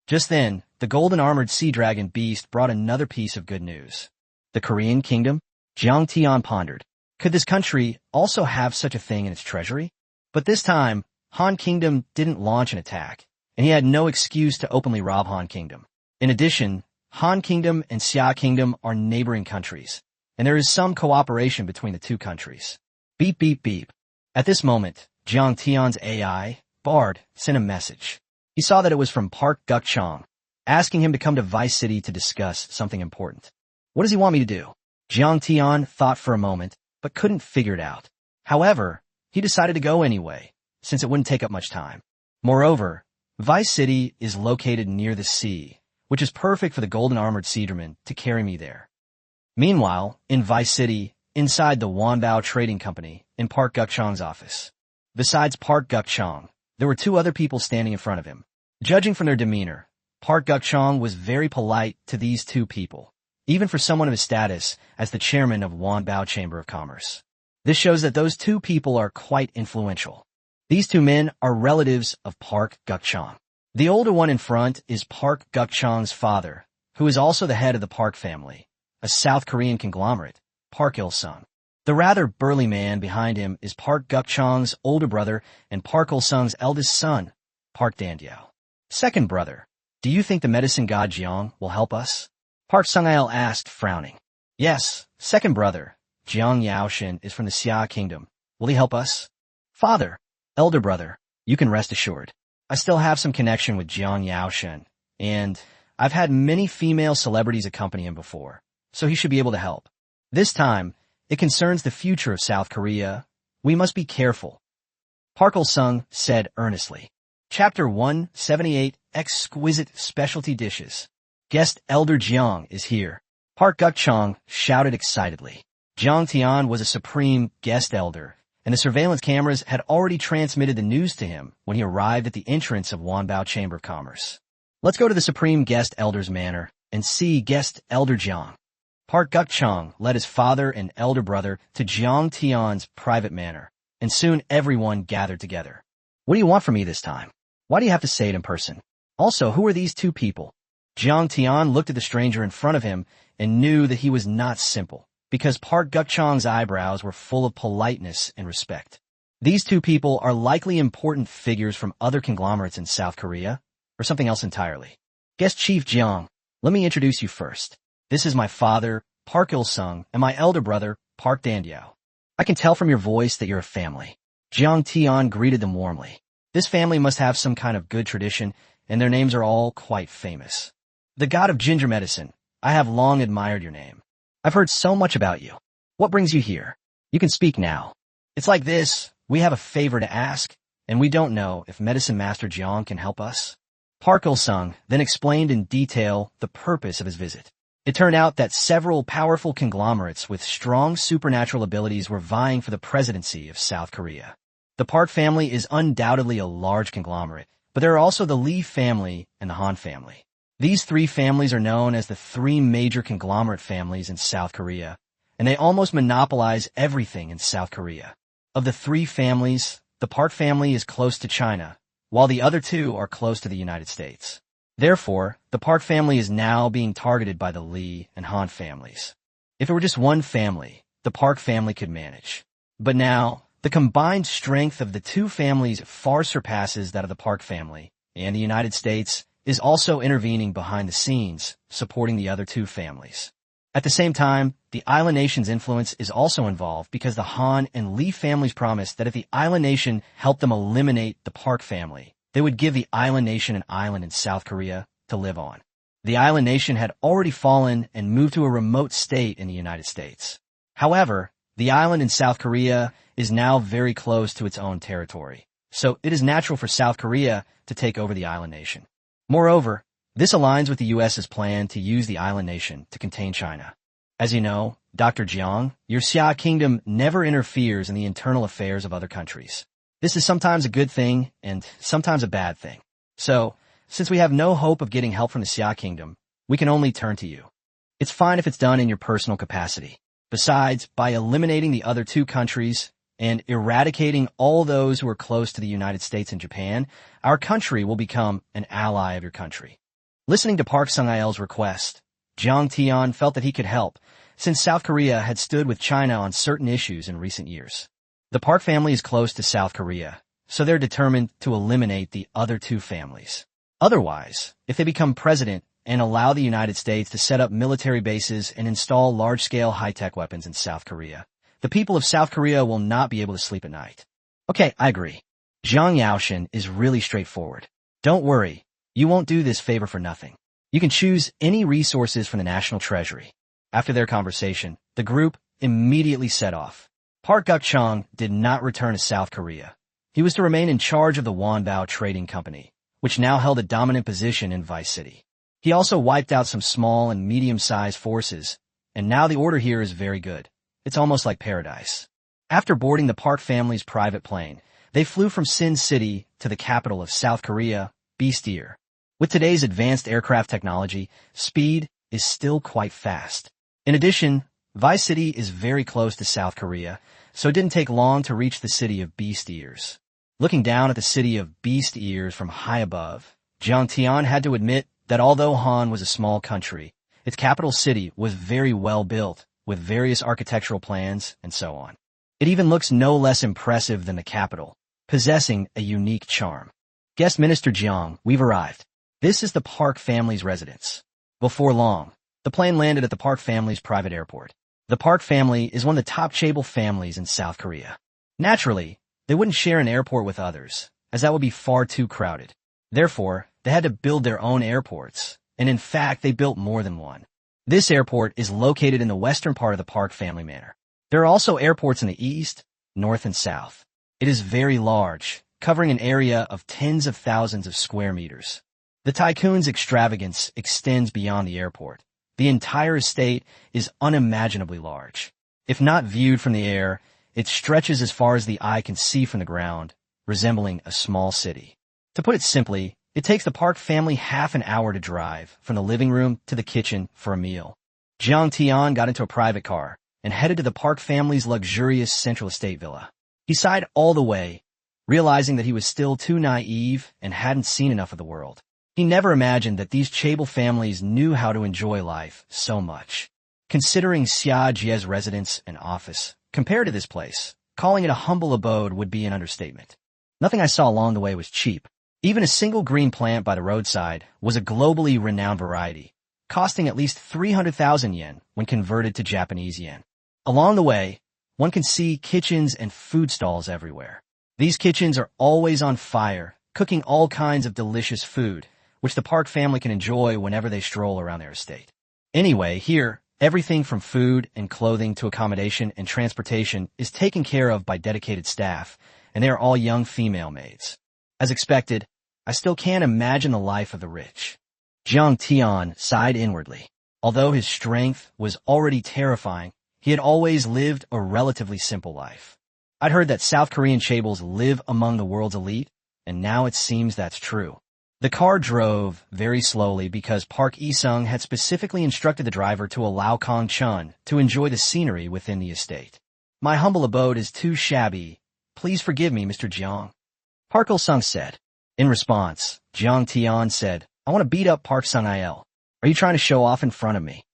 Just then, the golden armored sea dragon beast brought another piece of good news. The Korean Kingdom? Jiang Tian pondered. Could this country also have such a thing in its treasury? But this time, Han Kingdom didn't launch an attack, and he had no excuse to openly rob Han Kingdom. In addition, Han Kingdom and Xia Kingdom are neighboring countries, and there is some cooperation between the two countries. Beep beep beep. At this moment, Jiang Tian's AI, Bard, sent a message. He saw that it was from Park Guk-chang, asking him to come to Vice City to discuss something important. What does he want me to do? Jiang Tian thought for a moment, but couldn't figure it out. However, he decided to go anyway, since it wouldn't take up much time. Moreover, Vice City is located near the sea, which is perfect for the golden armored Seadraman to carry me there. Meanwhile, in Vice City, inside the Wanbao Trading Company, in Park Guk-chang's office. Besides Park Guk-chang, there were 2 other people standing in front of him. Judging from their demeanor, Park Guk-chang was very polite to these 2 people, even for someone of his status as the chairman of Wanbao Chamber of Commerce. This shows that those 2 people are quite influential. These 2 men are relatives of Park Guk-chang. The older one in front is Park Guk-chang's father, who is also the head of the Park family, a South Korean conglomerate, Park Il-sung. The rather burly man behind him is Park Guk-chang's older brother and Park Il-sung's eldest son, Park Dan-diao. Second brother, do you think the medicine god Jiang will help us? Park Sung-il asked, frowning. Yes, second brother, Jiang Yaoshen is from the Xia Kingdom. Will he help us? Father, elder brother, you can rest assured. I still have some connection with Jiang Yaoshen, and I've had many female celebrities accompany him before, so he should be able to help. This time, it concerns the future of South Korea. We must be careful. Park Il-sung said earnestly. Chapter 178, Exquisite Specialty Dishes. Guest Elder Jiang is here. Park Guk-chang shouted excitedly. Jiang Tian was a supreme guest elder, and the surveillance cameras had already transmitted the news to him when he arrived at the entrance of Wanbao Chamber of Commerce. Let's go to the Supreme Guest Elder's manor and see Guest Elder Jiang. Park Guk-chang led his father and elder brother to Jiang Tian's private manor, and soon everyone gathered together. What do you want from me this time? Why do you have to say it in person? Also, who are these 2 people? Jiang Tian looked at the stranger in front of him and knew that he was not simple, because Park Guk-chang's eyebrows were full of politeness and respect. These 2 people are likely important figures from other conglomerates in South Korea, or something else entirely. Guest Chief Jiang, let me introduce you first. This is my father, Park Il-sung, and my elder brother, Park Dan-diao. I can tell from your voice that you're a family. Jiang Tian greeted them warmly. This family must have some kind of good tradition, and their names are all quite famous. The god of ginger medicine, I have long admired your name. I've heard so much about you. What brings you here? You can speak now. It's like this. We have a favor to ask, and we don't know if Medicine Master Jiang can help us. Park Il-sung then explained in detail the purpose of his visit. It turned out that several powerful conglomerates with strong supernatural abilities were vying for the presidency of South Korea. The Park family is undoubtedly a large conglomerate, but there are also the Lee family and the Han family. These 3 families are known as the 3 major conglomerate families in South Korea, and they almost monopolize everything in South Korea. Of the 3 families, the Park family is close to China, while the other 2 are close to the United States. Therefore, the Park family is now being targeted by the Li and Han families. If it were just one family, the Park family could manage. But now, the combined strength of the two families far surpasses that of the Park family, and the United States is also intervening behind the scenes, supporting the other two families. At the same time, the island nation's influence is also involved because the Han and Li families promised that if the island nation helped them eliminate the Park family, they would give the island nation an island in South Korea to live on. The island nation had already fallen and moved to a remote state in the United States. However, the island in South Korea is now very close to its own territory, so it is natural for South Korea to take over the island nation. Moreover, this aligns with the U.S.'s plan to use the island nation to contain China. As you know, Dr. Jiang, your Xia kingdom never interferes in the internal affairs of other countries. This is sometimes a good thing and sometimes a bad thing. So, since we have no hope of getting help from the Xia kingdom, we can only turn to you. It's fine if it's done in your personal capacity. Besides, by eliminating the other two countries and eradicating all those who are close to the United States and Japan, our country will become an ally of your country. Listening to Park Sung-il's request, Jiang Tian felt that he could help, since South Korea had stood with China on certain issues in recent years. The Park family is close to South Korea, so they're determined to eliminate the other two families. Otherwise, if they become president and allow the United States to set up military bases and install large-scale high-tech weapons in South Korea, the people of South Korea will not be able to sleep at night. Okay, I agree. Zhang Yaoshan is really straightforward. Don't worry, you won't do this favor for nothing. You can choose any resources from the National Treasury. After their conversation, the group immediately set off. Park Guk-chung did not return to South Korea. He was to remain in charge of the Wonbao Trading Company, which now held a dominant position in Vice City. He also wiped out some small and medium-sized forces, and now the order here is very good. It's almost like paradise. After boarding the Park family's private plane, they flew from Sin City to the capital of South Korea, Bistir. With today's advanced aircraft technology, speed is still quite fast. In addition, Vice City is very close to South Korea, so it didn't take long to reach the city of Beast Ears. Looking down at the city of Beast Ears from high above, Jiang Tian had to admit that although Han was a small country, its capital city was very well built, with various architectural plans and so on. It even looks no less impressive than the capital, possessing a unique charm. Guest Minister Jiang, we've arrived. This is the Park family's residence. Before long, the plane landed at the Park family's private airport. The Park family is one of the top chaebol families in South Korea. Naturally, they wouldn't share an airport with others, as that would be far too crowded. Therefore, they had to build their own airports, and in fact, they built more than one. This airport is located in the western part of the Park family manor. There are also airports in the east, north, and south. It is very large, covering an area of tens of thousands of square meters. The tycoon's extravagance extends beyond the airport. The entire estate is unimaginably large. If not viewed from the air, it stretches as far as the eye can see from the ground, resembling a small city. To put it simply, it takes the Park family half an hour to drive from the living room to the kitchen for a meal. Jiang Tian got into a private car and headed to the Park family's luxurious central estate villa. He sighed all the way, realizing that he was still too naive and hadn't seen enough of the world. He never imagined that these chaebol families knew how to enjoy life so much. Considering Xia Jie's residence and office, compared to this place, calling it a humble abode would be an understatement. Nothing I saw along the way was cheap. Even a single green plant by the roadside was a globally renowned variety, costing at least 300,000 yen when converted to Japanese yen. Along the way, one can see kitchens and food stalls everywhere. These kitchens are always on fire, cooking all kinds of delicious food, which the Park family can enjoy whenever they stroll around their estate. Anyway, here, everything from food and clothing to accommodation and transportation is taken care of by dedicated staff, and they are all young female maids. As expected, I still can't imagine the life of the rich. Jiang Tian sighed inwardly. Although his strength was already terrifying, he had always lived a relatively simple life. I'd heard that South Korean chaebols live among the world's elite, and now it seems that's true. The car drove very slowly because Park Isung had specifically instructed the driver to allow Kong Chun to enjoy the scenery within the estate. My humble abode is too shabby. Please forgive me, Mr. Jiang. Park Il-sung said. In response, Jiang Tian said, I want to beat up Park Sung-il. Are you trying to show off in front of me?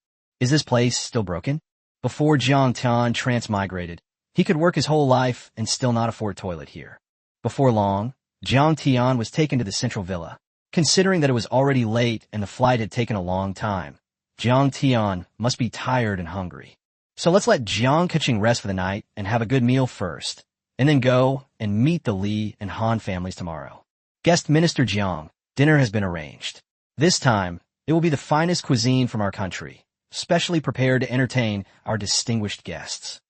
Is this place still broken? Before Jiang Tian transmigrated, he could work his whole life and still not afford toilet here. Before long, Jiang Tian was taken to the central villa. Considering that it was already late and the flight had taken a long time, Jiang Tian must be tired and hungry. So let's let Jiang Keqing rest for the night and have a good meal first, and then go and meet the Li and Han families tomorrow. Guest Minister Jiang, dinner has been arranged. This time, it will be the finest cuisine from our country, specially prepared to entertain our distinguished guests.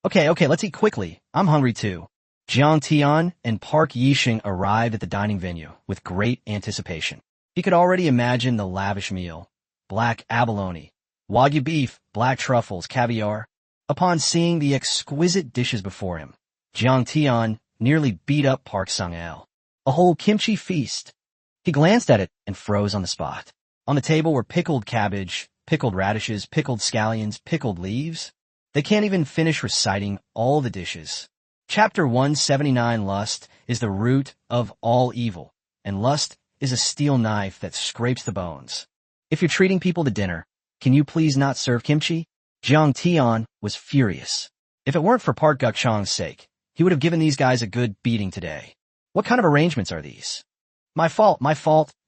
Okay, let's eat quickly. I'm hungry too. Jiang Tian and Park Yixing arrived at the dining venue with great anticipation. He could already imagine the lavish meal. Black abalone, wagyu beef, black truffles, caviar. Upon seeing the exquisite dishes before him, Jiang Tian nearly beat up Park Sung-il. A whole kimchi feast. He glanced at it and froze on the spot. On the table were pickled cabbage, pickled radishes, pickled scallions, pickled leaves. They can't even finish reciting all the dishes. Chapter 179 Lust is the root of all evil, and lust is a steel knife that scrapes the bones. If you're treating people to dinner, can you please not serve kimchi? Jiang Tian was furious. If it weren't for Park Guk-chang's sake, he would have given these guys a good beating today. What kind of arrangements are these? My fault.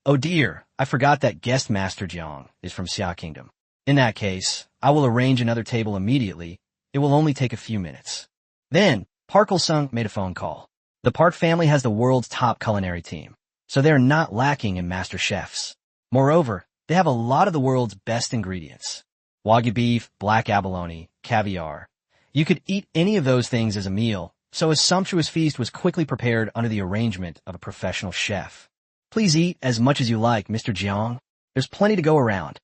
Oh dear, I forgot that guest master Jiang is from Xia Kingdom. In that case, I will arrange another table immediately. It will only take a few minutes. Then, Park Il-sung made a phone call. The Park family has the world's top culinary team, so they're not lacking in master chefs. Moreover, they have a lot of the world's best ingredients. Wagyu beef, black abalone, caviar. You could eat any of those things as a meal, so a sumptuous feast was quickly prepared under the arrangement of a professional chef. Please eat as much as you like, Mr. Jiang. There's plenty to go around.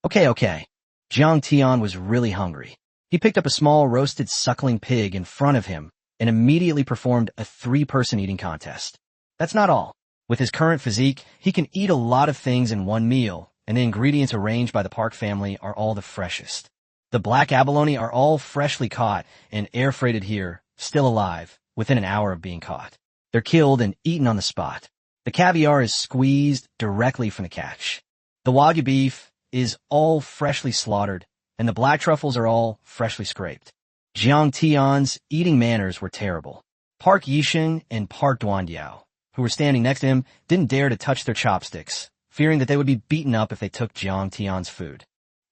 Okay. Jiang Tian was really hungry. He picked up a small roasted suckling pig in front of him and immediately performed a 3-person eating contest. That's not all. With his current physique, he can eat a lot of things in one meal, and the ingredients arranged by the Park family are all the freshest. The black abalone are all freshly caught and air-freighted here, still alive, within an hour of being caught. They're killed and eaten on the spot. The caviar is squeezed directly from the catch. The wagyu beef is all freshly slaughtered, and the black truffles are all freshly scraped. Jiang Tian's eating manners were terrible. Park Yixing and Park Duandiao, who were standing next to him, didn't dare to touch their chopsticks, fearing that they would be beaten up if they took Jiang Tian's food.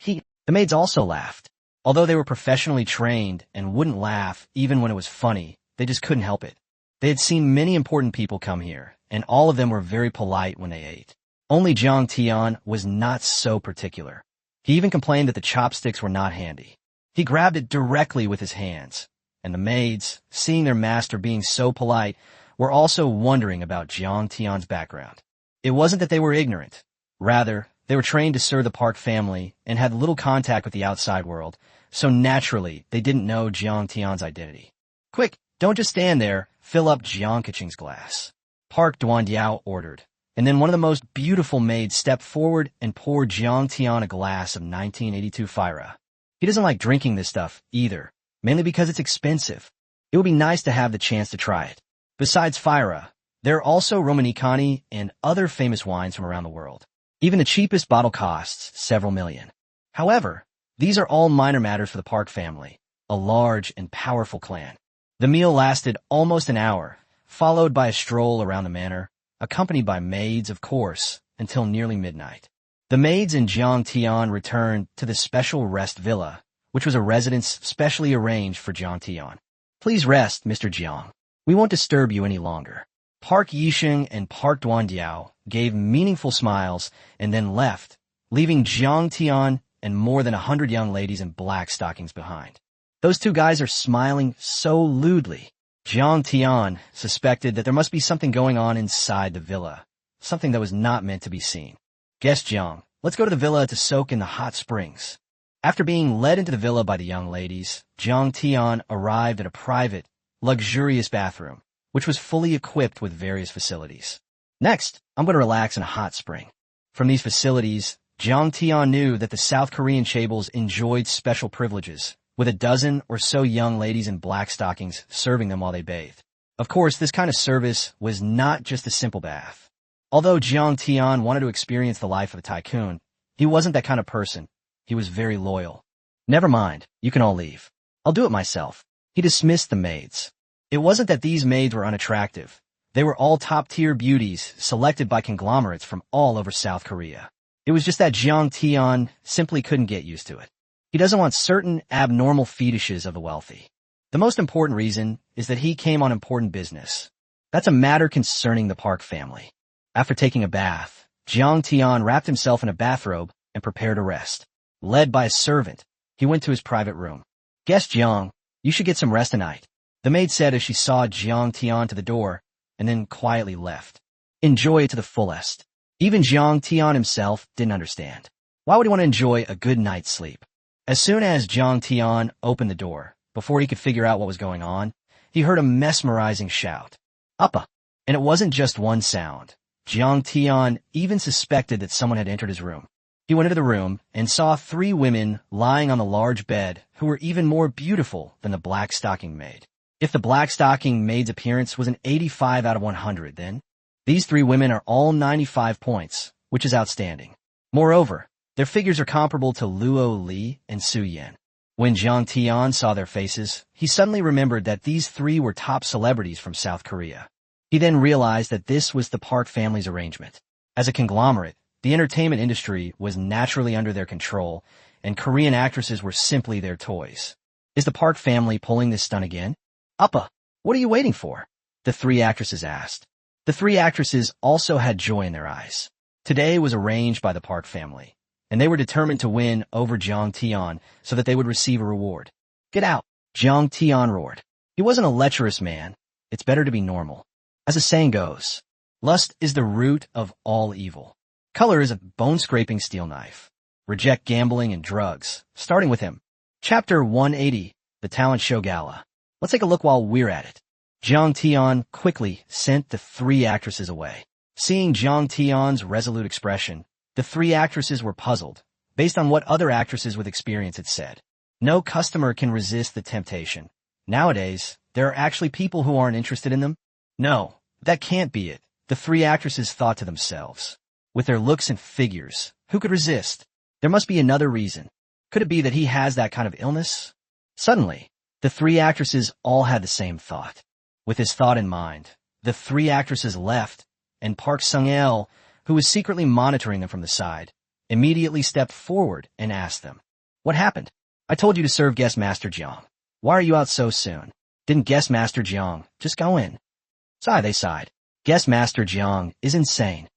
The maids also laughed. Although they were professionally trained and wouldn't laugh even when it was funny, they just couldn't help it. They had seen many important people come here, and all of them were very polite when they ate. Only Jiang Tian was not so particular. He even complained that the chopsticks were not handy. He grabbed it directly with his hands, and the maids, seeing their master being so polite, were also wondering about Jiang Tian's background. It wasn't that they were ignorant. Rather, they were trained to serve the Park family and had little contact with the outside world, so naturally they didn't know Jiang Tian's identity. Quick, don't just stand there, fill up Jiang Keqing's glass. Park Duandiao ordered, and then one of the most beautiful maids stepped forward and poured Jiang Tian a glass of 1982 Fira. He doesn't like drinking this stuff either, mainly because it's expensive. It would be nice to have the chance to try it. Besides Fira, there are also Romanicani and other famous wines from around the world. Even the cheapest bottle costs several million. However, these are all minor matters for the Park family, a large and powerful clan. The meal lasted almost an hour, followed by a stroll around the manor, accompanied by maids, of course, until nearly midnight. The maids and Jiang Tian returned to the special rest villa, which was a residence specially arranged for Jiang Tian. Please rest, Mr. Jiang. We won't disturb you any longer. Park Yixing and Park Duandiao gave meaningful smiles and then left, leaving Jiang Tian and more than 100 young ladies in black stockings behind. Those two guys are smiling so lewdly. Jiang Tian suspected that there must be something going on inside the villa, something that was not meant to be seen. Guest Jiang, let's go to the villa to soak in the hot springs. After being led into the villa by the young ladies, Jiang Tian arrived at a private, luxurious bathroom, which was fully equipped with various facilities. Next, I'm going to relax in a hot spring. From these facilities, Jiang Tian knew that the South Korean chaebols enjoyed special privileges, with a dozen or so young ladies in black stockings serving them while they bathed. Of course, this kind of service was not just a simple bath. Although Jiang Tian wanted to experience the life of a tycoon, he wasn't that kind of person. He was very loyal. Never mind, you can all leave. I'll do it myself. He dismissed the maids. It wasn't that these maids were unattractive. They were all top-tier beauties selected by conglomerates from all over South Korea. It was just that Jiang Tian simply couldn't get used to it. He doesn't want certain abnormal fetishes of the wealthy. The most important reason is that he came on important business. That's a matter concerning the Park family. After taking a bath, Jiang Tian wrapped himself in a bathrobe and prepared to rest. Led by a servant, he went to his private room. Guest Jiang, you should get some rest tonight, the maid said as she saw Jiang Tian to the door and then quietly left. Enjoy it to the fullest. Even Jiang Tian himself didn't understand. Why would he want to enjoy a good night's sleep? As soon as Jiang Tian opened the door, before he could figure out what was going on, he heard a mesmerizing shout. Uppa! And it wasn't just one sound. Jiang Tian even suspected that someone had entered his room. He went into the room and saw 3 women lying on the large bed who were even more beautiful than the black stocking maid. If the black stocking maid's appearance was an 85 out of 100, then these 3 women are all 95 points, which is outstanding. Moreover, their figures are comparable to Luo Li and Su Yan. When Jiang Tian saw their faces, he suddenly remembered that these 3 were top celebrities from South Korea. He then realized that this was the Park family's arrangement. As a conglomerate, the entertainment industry was naturally under their control, and Korean actresses were simply their toys. Is the Park family pulling this stunt again? Uppa, what are you waiting for? The 3 actresses asked. The 3 actresses also had joy in their eyes. Today was arranged by the Park family, and they were determined to win over Jiang Tian so that they would receive a reward. Get out, Jiang Tian roared. He wasn't a lecherous man. It's better to be normal. As the saying goes, lust is the root of all evil. Color is a bone-scraping steel knife. Reject gambling and drugs, starting with him. Chapter 180, The Talent Show Gala. Let's take a look while we're at it. Jiang Tian quickly sent the 3 actresses away. Seeing Jiang Tian's resolute expression, the 3 actresses were puzzled, based on what other actresses with experience had said. No customer can resist the temptation. Nowadays, there are actually people who aren't interested in them. No, that can't be it, the 3 actresses thought to themselves. With their looks and figures, who could resist? There must be another reason. Could it be that he has that kind of illness? Suddenly, the 3 actresses all had the same thought. With his thought in mind, the 3 actresses left, and Park Sung-il, who was secretly monitoring them from the side, immediately stepped forward and asked them, "What happened? I told you to serve Guest Master Jiang. Why are you out so soon? Didn't Guest Master Jiang just go in?" They sighed. Guest Master Jiang is insane.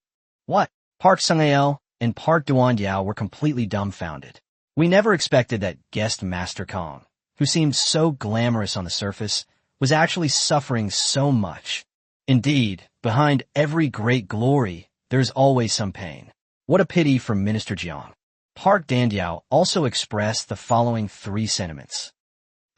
What? Park Sung-il and Park Duan-diao were completely dumbfounded. We never expected that Guest Master Kong, who seemed so glamorous on the surface, was actually suffering so much. Indeed, behind every great glory, there's always some pain. What a pity for Minister Jiang. Park Dan-diao also expressed the following 3 sentiments.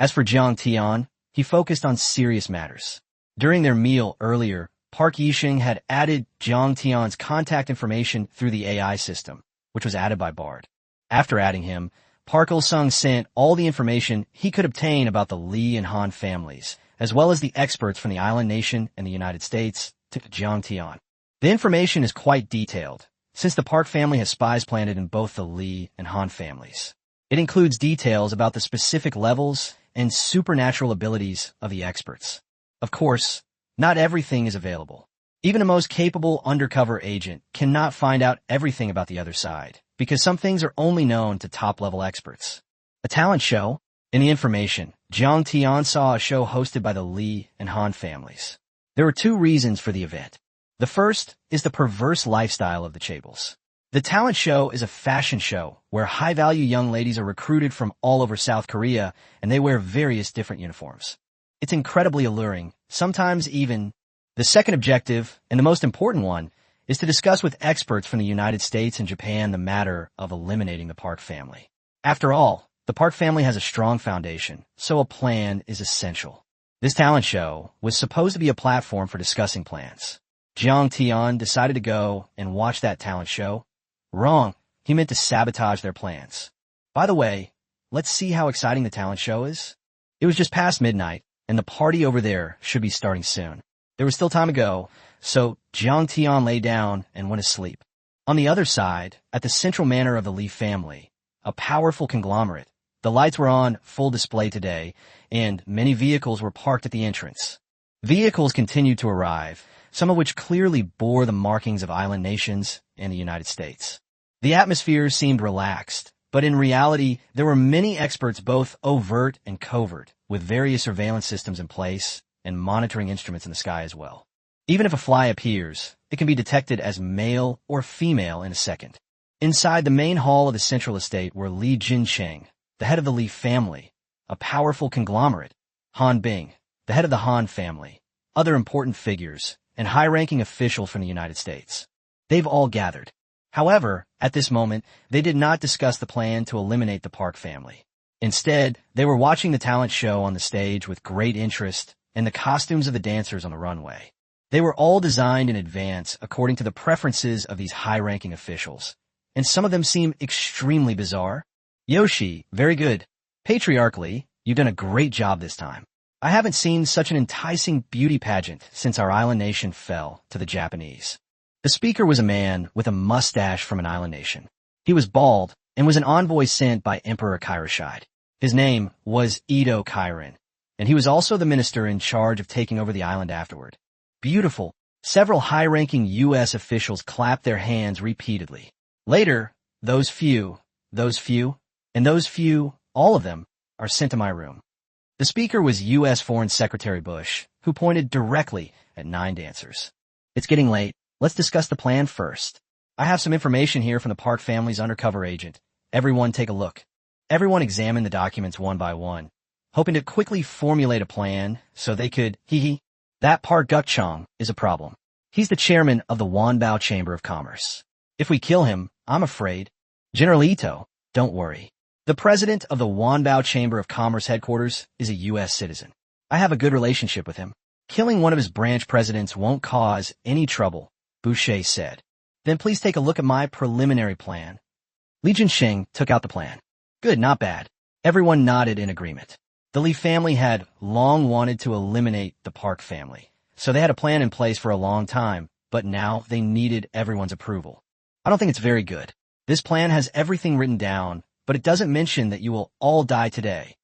As for Jiang Tian, he focused on serious matters. During their meal earlier, Park Yisheng had added Jiang Tian's contact information through the AI system, which was added by Bard. After adding him, Park Il-sung sent all the information he could obtain about the Li and Han families, as well as the experts from the island nation and the United States, to Jiang Tian. The information is quite detailed, since the Park family has spies planted in both the Li and Han families. It includes details about the specific levels and supernatural abilities of the experts. Of course, not everything is available. Even a most capable undercover agent cannot find out everything about the other side, because some things are only known to top-level experts. A talent show? In the information, Jiang Tian saw a show hosted by the Li and Han families. There were 2 reasons for the event. The first is the perverse lifestyle of the chaebols. The talent show is a fashion show where high-value young ladies are recruited from all over South Korea, and they wear various different uniforms. It's incredibly alluring, sometimes even. The second objective, and the most important one, is to discuss with experts from the United States and Japan the matter of eliminating the Park family. After all, the Park family has a strong foundation, so a plan is essential. This talent show was supposed to be a platform for discussing plans. Jiang Tian decided to go and watch that talent show. Wrong. He meant to sabotage their plans. By the way, let's see how exciting the talent show is. It was just past midnight, and the party over there should be starting soon. There was still time to go, so Jiang Tian lay down and went to sleep. On the other side, at the central manor of the Li family, a powerful conglomerate, the lights were on full display today, and many vehicles were parked at the entrance. Vehicles continued to arrive, some of which clearly bore the markings of island nations and the United States. The atmosphere seemed relaxed, but in reality, there were many experts, both overt and covert, with various surveillance systems in place and monitoring instruments in the sky as well. Even if a fly appears, it can be detected as male or female in a second. Inside the main hall of the central estate were Li Jinsheng, the head of the Li family, a powerful conglomerate, Han Bing, the head of the Han family, other important figures, and high-ranking officials from the United States. They've all gathered. However, at this moment, they did not discuss the plan to eliminate the Park family. Instead, they were watching the talent show on the stage with great interest and the costumes of the dancers on the runway. They were all designed in advance according to the preferences of these high-ranking officials, and some of them seemed extremely bizarre. Yoshi, very good. Patriarchally, you've done a great job this time. I haven't seen such an enticing beauty pageant since our island nation fell to the Japanese. The speaker was a man with a mustache from an island nation. He was bald and was an envoy sent by Emperor Kairoshide. His name was Edo Kairin, and he was also the minister in charge of taking over the island afterward. Beautiful. Several high-ranking U.S. officials clapped their hands repeatedly. Later, those few, all of them, are sent to my room. The speaker was U.S. Foreign Secretary Bush, who pointed directly at 9 dancers. It's getting late. Let's discuss the plan first. I have some information here from the Park family's undercover agent. Everyone take a look. Everyone examined the documents one by one, hoping to quickly formulate a plan so they could, That Park Gukchang is a problem. He's the chairman of the Wanbao Chamber of Commerce. If we kill him, I'm afraid. General Ito, don't worry. The president of the Wanbao Chamber of Commerce headquarters is a U.S. citizen. I have a good relationship with him. Killing one of his branch presidents won't cause any trouble, Boucher said. Then please take a look at my preliminary plan. Li Jinsheng took out the plan. Good, not bad. Everyone nodded in agreement. The Li family had long wanted to eliminate the Park family, so they had a plan in place for a long time, but now they needed everyone's approval. I don't think it's very good. This plan has everything written down, but it doesn't mention that you will all die today.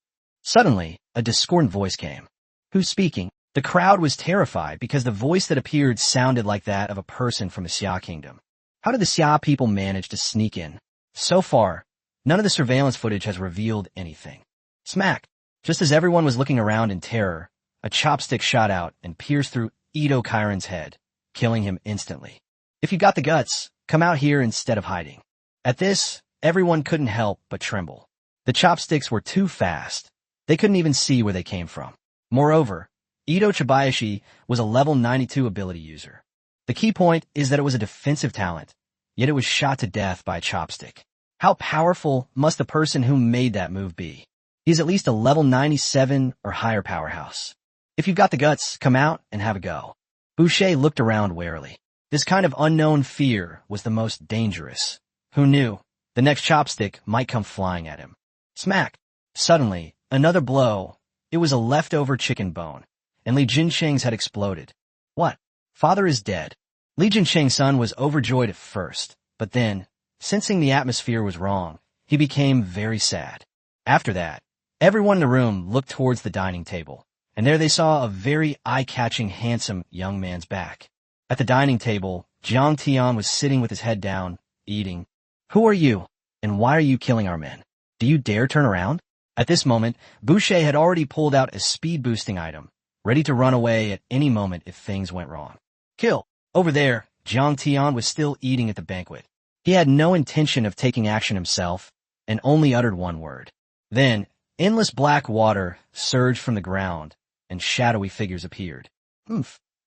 Suddenly, a discordant voice came. Who's speaking? The crowd was terrified because the voice that appeared sounded like that of a person from the Xia kingdom. How did the Xia people manage to sneak in? So far, none of the surveillance footage has revealed anything. Smack! Just as everyone was looking around in terror, a chopstick shot out and pierced through Edo Kairin's head, killing him instantly. If you got the guts, come out here instead of hiding. At this, everyone couldn't help but tremble. The chopsticks were too fast. They couldn't even see where they came from. Moreover, Edo Chibayashi was a level 92 ability user. The key point is that it was a defensive talent, yet it was shot to death by a chopstick. How powerful must the person who made that move be? He's at least a level 97 or higher powerhouse. If you've got the guts, come out and have a go. Boucher looked around warily. This kind of unknown fear was the most dangerous. Who knew? The next chopstick might come flying at him. Smack! Suddenly, another blow. It was a leftover chicken bone, and Li Jinsheng's had exploded. What? Father is dead. Li Jinsheng's son was overjoyed at first, but then, sensing the atmosphere was wrong, he became very sad. After that, everyone in the room looked towards the dining table, and there they saw a very eye-catching, handsome young man's back. At the dining table, Jiang Tian was sitting with his head down, eating. Who are you, and why are you killing our men? Do you dare turn around? At this moment, Boucher had already pulled out a speed-boosting item, ready to run away at any moment if things went wrong. Kill! Over there, Jiang Tian was still eating at the banquet. He had no intention of taking action himself, and only uttered one word. Then, endless black water surged from the ground, and shadowy figures appeared.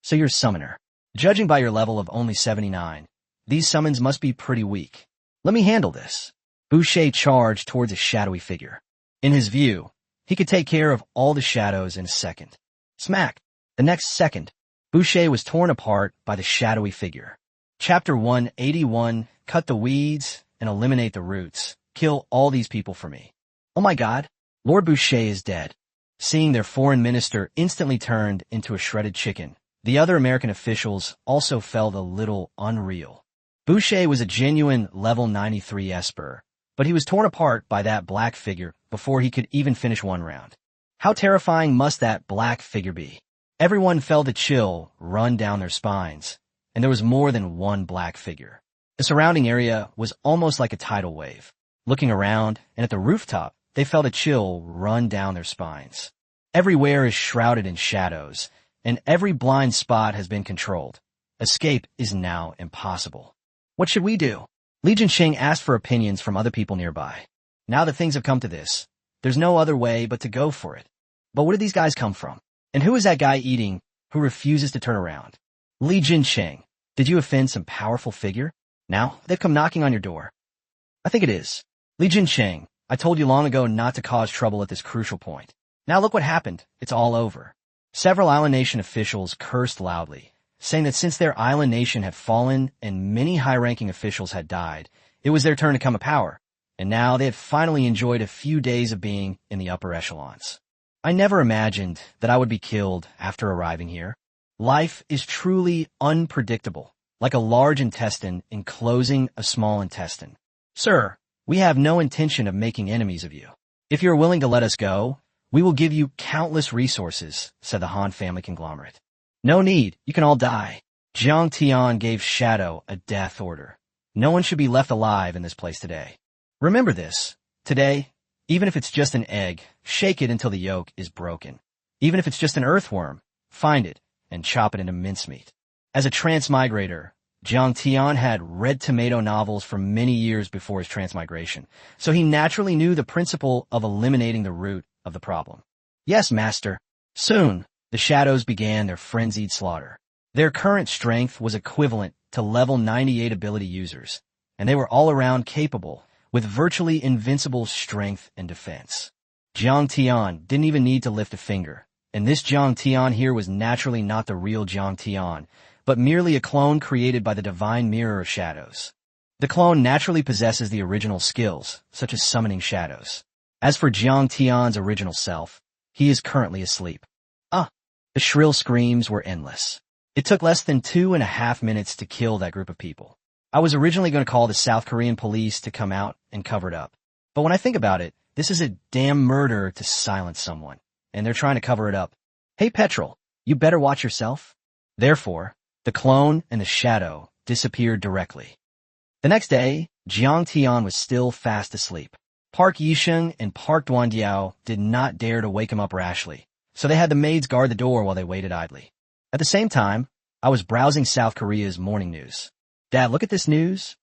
So you're a summoner. Judging by your level of only 79, these summons must be pretty weak. Let me handle this. Boucher charged towards a shadowy figure. In his view, he could take care of all the shadows in a second. Smack! The next second, Boucher was torn apart by the shadowy figure. Chapter 181, cut the weeds and eliminate the roots. Kill all these people for me. Oh my God, Lord Boucher is dead. Seeing their foreign minister instantly turned into a shredded chicken, The other American officials also felt a little unreal. Boucher was a genuine level 93 Esper, but he was torn apart by that black figure before he could even finish one round. How terrifying must that black figure be? Everyone felt a chill run down their spines, and there was more than one black figure. The surrounding area was almost like a tidal wave. Looking around, and at the rooftop, they felt a chill run down their spines. Everywhere is shrouded in shadows, and every blind spot has been controlled. Escape is now impossible. What should we do? Li Jinqing asked for opinions from other people nearby. Now that things have come to this, there's no other way but to go for it. But where did these guys come from? And who is that guy eating who refuses to turn around? Li Jinqing, did you offend some powerful figure? Now they've come knocking on your door. I think it is. Li Jinqing, I told you long ago not to cause trouble at this crucial point. Now look what happened. It's all over. Several Island Nation officials cursed loudly, saying that since their island nation had fallen and many high-ranking officials had died, it was their turn to come to power, and now they had finally enjoyed a few days of being in the upper echelons. I never imagined that I would be killed after arriving here. Life is truly unpredictable, like a large intestine enclosing a small intestine. Sir, we have no intention of making enemies of you. If you're willing to let us go, we will give you countless resources, said the Han family conglomerate. No need, you can all die. Jiang Tian gave Shadow a death order. No one should be left alive in this place today. Remember this. Today, even if it's just an egg, shake it until the yolk is broken. Even if it's just an earthworm, find it and chop it into mincemeat. As a transmigrator, Jiang Tian had read tomato novels for many years before his transmigration, so he naturally knew the principle of eliminating the root of the problem. Yes, master. Soon, the shadows began their frenzied slaughter. Their current strength was equivalent to level 98 ability users, and they were all around capable, with virtually invincible strength and defense. Jiang Tian didn't even need to lift a finger, and this Jiang Tian here was naturally not the real Jiang Tian, but merely a clone created by the divine mirror of shadows. The clone naturally possesses the original skills, such as summoning shadows. As for Jiang Tian's original self, he is currently asleep. The shrill screams were endless. It took less than 2.5 minutes to kill that group of people. I was originally going to call the South Korean police to come out and cover it up. But when I think about it, this is a damn murder to silence someone, and they're trying to cover it up. Hey, Petrol, you better watch yourself. Therefore, the clone and the shadow disappeared directly. The next day, Jiang Tian was still fast asleep. Park Yisheng and Park Duandiao did not dare to wake him up rashly, so they had the maids guard the door while they waited idly. At the same time, I was browsing South Korea's morning news. Dad, look at this news.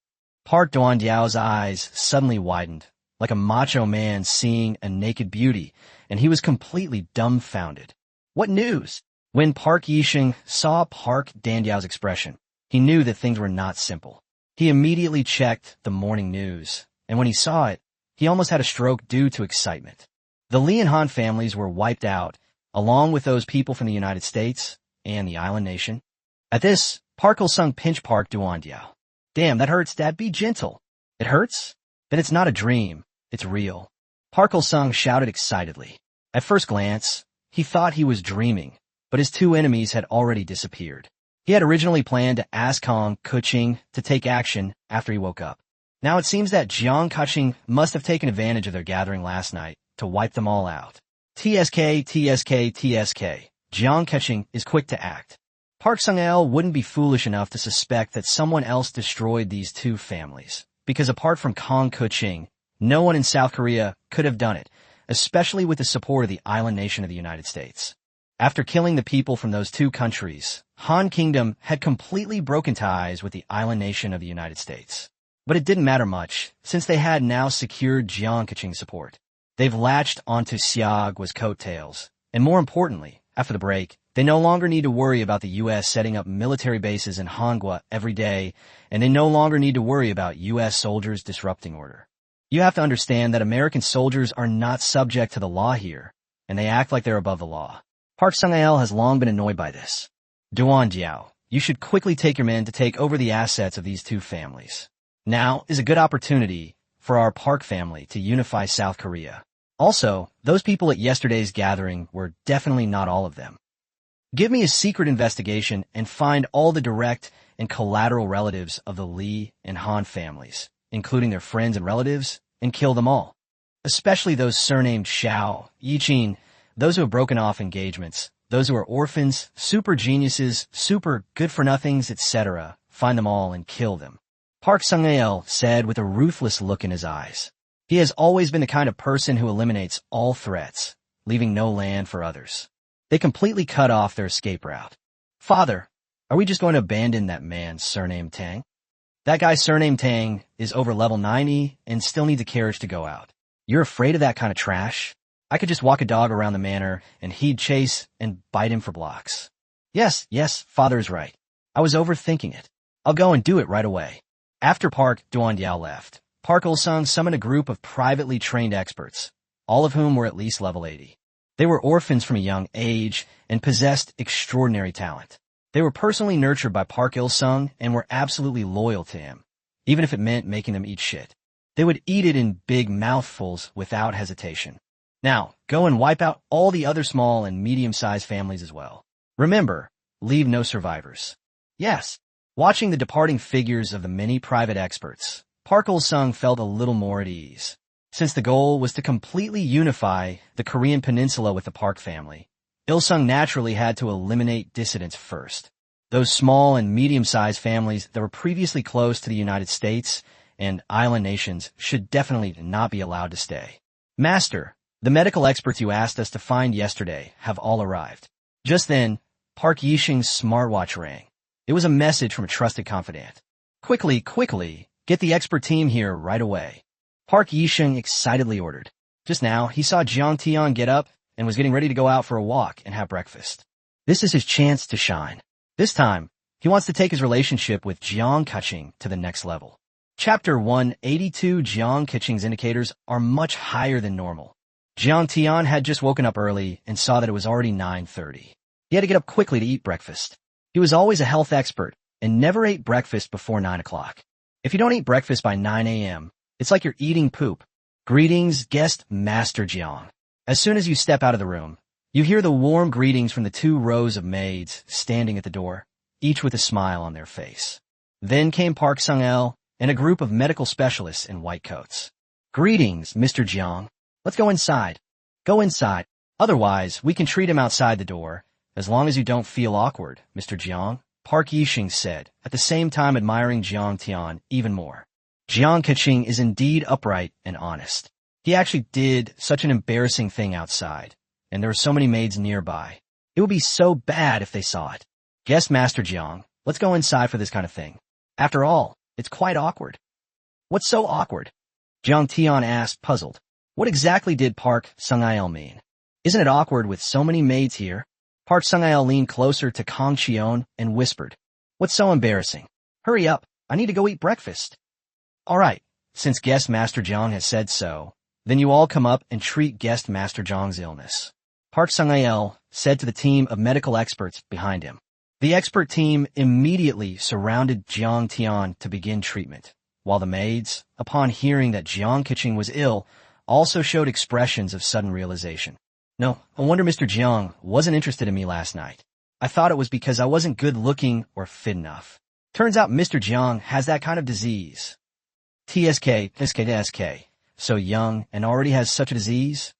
Park Duandiao's eyes suddenly widened, like a macho man seeing a naked beauty, and he was completely dumbfounded. What news? When Park Yisheng saw Park Duandiao's expression, he knew that things were not simple. He immediately checked the morning news, and when he saw it, he almost had a stroke due to excitement. The Li and Han families were wiped out, along with those people from the United States and the island nation. At this, Park Il-sung pinched Park Duandiao. Damn, that hurts, Dad. Be gentle. It hurts? Then it's not a dream. It's real. Park Il-sung shouted excitedly. At first glance, he thought he was dreaming, but his two enemies had already disappeared. He had originally planned to ask Kong Kuching to take action after he woke up. Now it seems that Jiang Kuching must have taken advantage of their gathering last night to wipe them all out. TSK, TSK, TSK. Jiang Kuching is quick to act. Park Sung-el wouldn't be foolish enough to suspect that someone else destroyed these two families, because apart from Kong Kuching, no one in South Korea could have done it, especially with the support of the island nation of the United States. After killing the people from those two countries, Han Kingdom had completely broken ties with the island nation of the United States. But it didn't matter much, since they had now secured Jiang Kuching's support. They've latched onto Xiaoguo's coattails, and more importantly, after the break, they no longer need to worry about the U.S. setting up military bases in Hangua every day, and they no longer need to worry about U.S. soldiers disrupting order. You have to understand that American soldiers are not subject to the law here, and they act like they're above the law. Park Sung-el has long been annoyed by this. Duandiao, you should quickly take your men to take over the assets of these two families. Now is a good opportunity for our Park family to unify South Korea. Also, those people at yesterday's gathering were definitely not all of them. Give me a secret investigation and find all the direct and collateral relatives of the Li and Han families, including their friends and relatives, and kill them all. Especially those surnamed Xiao, Yiqing, those who have broken off engagements, those who are orphans, super geniuses, super good-for-nothings, etc. Find them all and kill them. Park Sung-ail said with a ruthless look in his eyes. He has always been the kind of person who eliminates all threats, leaving no land for others. They completely cut off their escape route. Father, are we just going to abandon that man surnamed Tang? That guy surnamed Tang is over level 90 and still needs a carriage to go out. You're afraid of that kind of trash? I could just walk a dog around the manor and he'd chase and bite him for blocks. Yes, father is right. I was overthinking it. I'll go and do it right away. After Park Duanyao left, Park Il-sung summoned a group of privately trained experts, all of whom were at least level 80. They were orphans from a young age and possessed extraordinary talent. They were personally nurtured by Park Il-sung and were absolutely loyal to him, even if it meant making them eat shit. They would eat it in big mouthfuls without hesitation. Now, go and wipe out all the other small and medium-sized families as well. Remember, leave no survivors. Yes, watching the departing figures of the many private experts, Park Il-sung felt a little more at ease. Since the goal was to completely unify the Korean peninsula with the Park family, Il-sung naturally had to eliminate dissidents first. Those small and medium-sized families that were previously close to the United States and island nations should definitely not be allowed to stay. Master, the medical experts you asked us to find yesterday have all arrived. Just then, Park Yixing's smartwatch rang. It was a message from a trusted confidant. Quickly, get the expert team here right away. Park Yixing excitedly ordered. Just now, he saw Jiang Tian get up and was getting ready to go out for a walk and have breakfast. This is his chance to shine. This time, he wants to take his relationship with Jiang Keqing to the next level. Chapter 182. Jiang Keqing's indicators are much higher than normal. Jiang Tian had just woken up early and saw that it was already 9:30. He had to get up quickly to eat breakfast. He was always a health expert and never ate breakfast before 9 o'clock. If you don't eat breakfast by 9 a.m., it's like you're eating poop. Greetings, guest Master Jiang. As soon as you step out of the room, you hear the warm greetings from the 2 rows of maids standing at the door, each with a smile on their face. Then came Park Sung-ail and a group of medical specialists in white coats. Greetings, Mr. Jiang. Let's go inside. Go inside. Otherwise, we can treat him outside the door, as long as you don't feel awkward, Mr. Jiang, Park Yixing said, at the same time admiring Jiang Tian even more. Jiang Keqing is indeed upright and honest. He actually did such an embarrassing thing outside, and there were so many maids nearby. It would be so bad if they saw it. Guest Master Jiang, let's go inside for this kind of thing. After all, it's quite awkward. What's so awkward? Jiang Tian asked, puzzled. What exactly did Park Sung-ail mean? Isn't it awkward with so many maids here? Park Sung-ail leaned closer to Kang Cheon and whispered, What's so embarrassing? Hurry up, I need to go eat breakfast. All right, since Guest Master Jiang has said so, then you all come up and treat Guest Master Jiang's illness. Park Sung-ail said to the team of medical experts behind him. The expert team immediately surrounded Jiang Tian to begin treatment, while the maids, upon hearing that Jiang Keqing was ill, also showed expressions of sudden realization. No, I wonder Mr. Jiang wasn't interested in me last night. I thought it was because I wasn't good-looking or fit enough. Turns out Mr. Jiang has that kind of disease. TSK, so young and already has such a disease?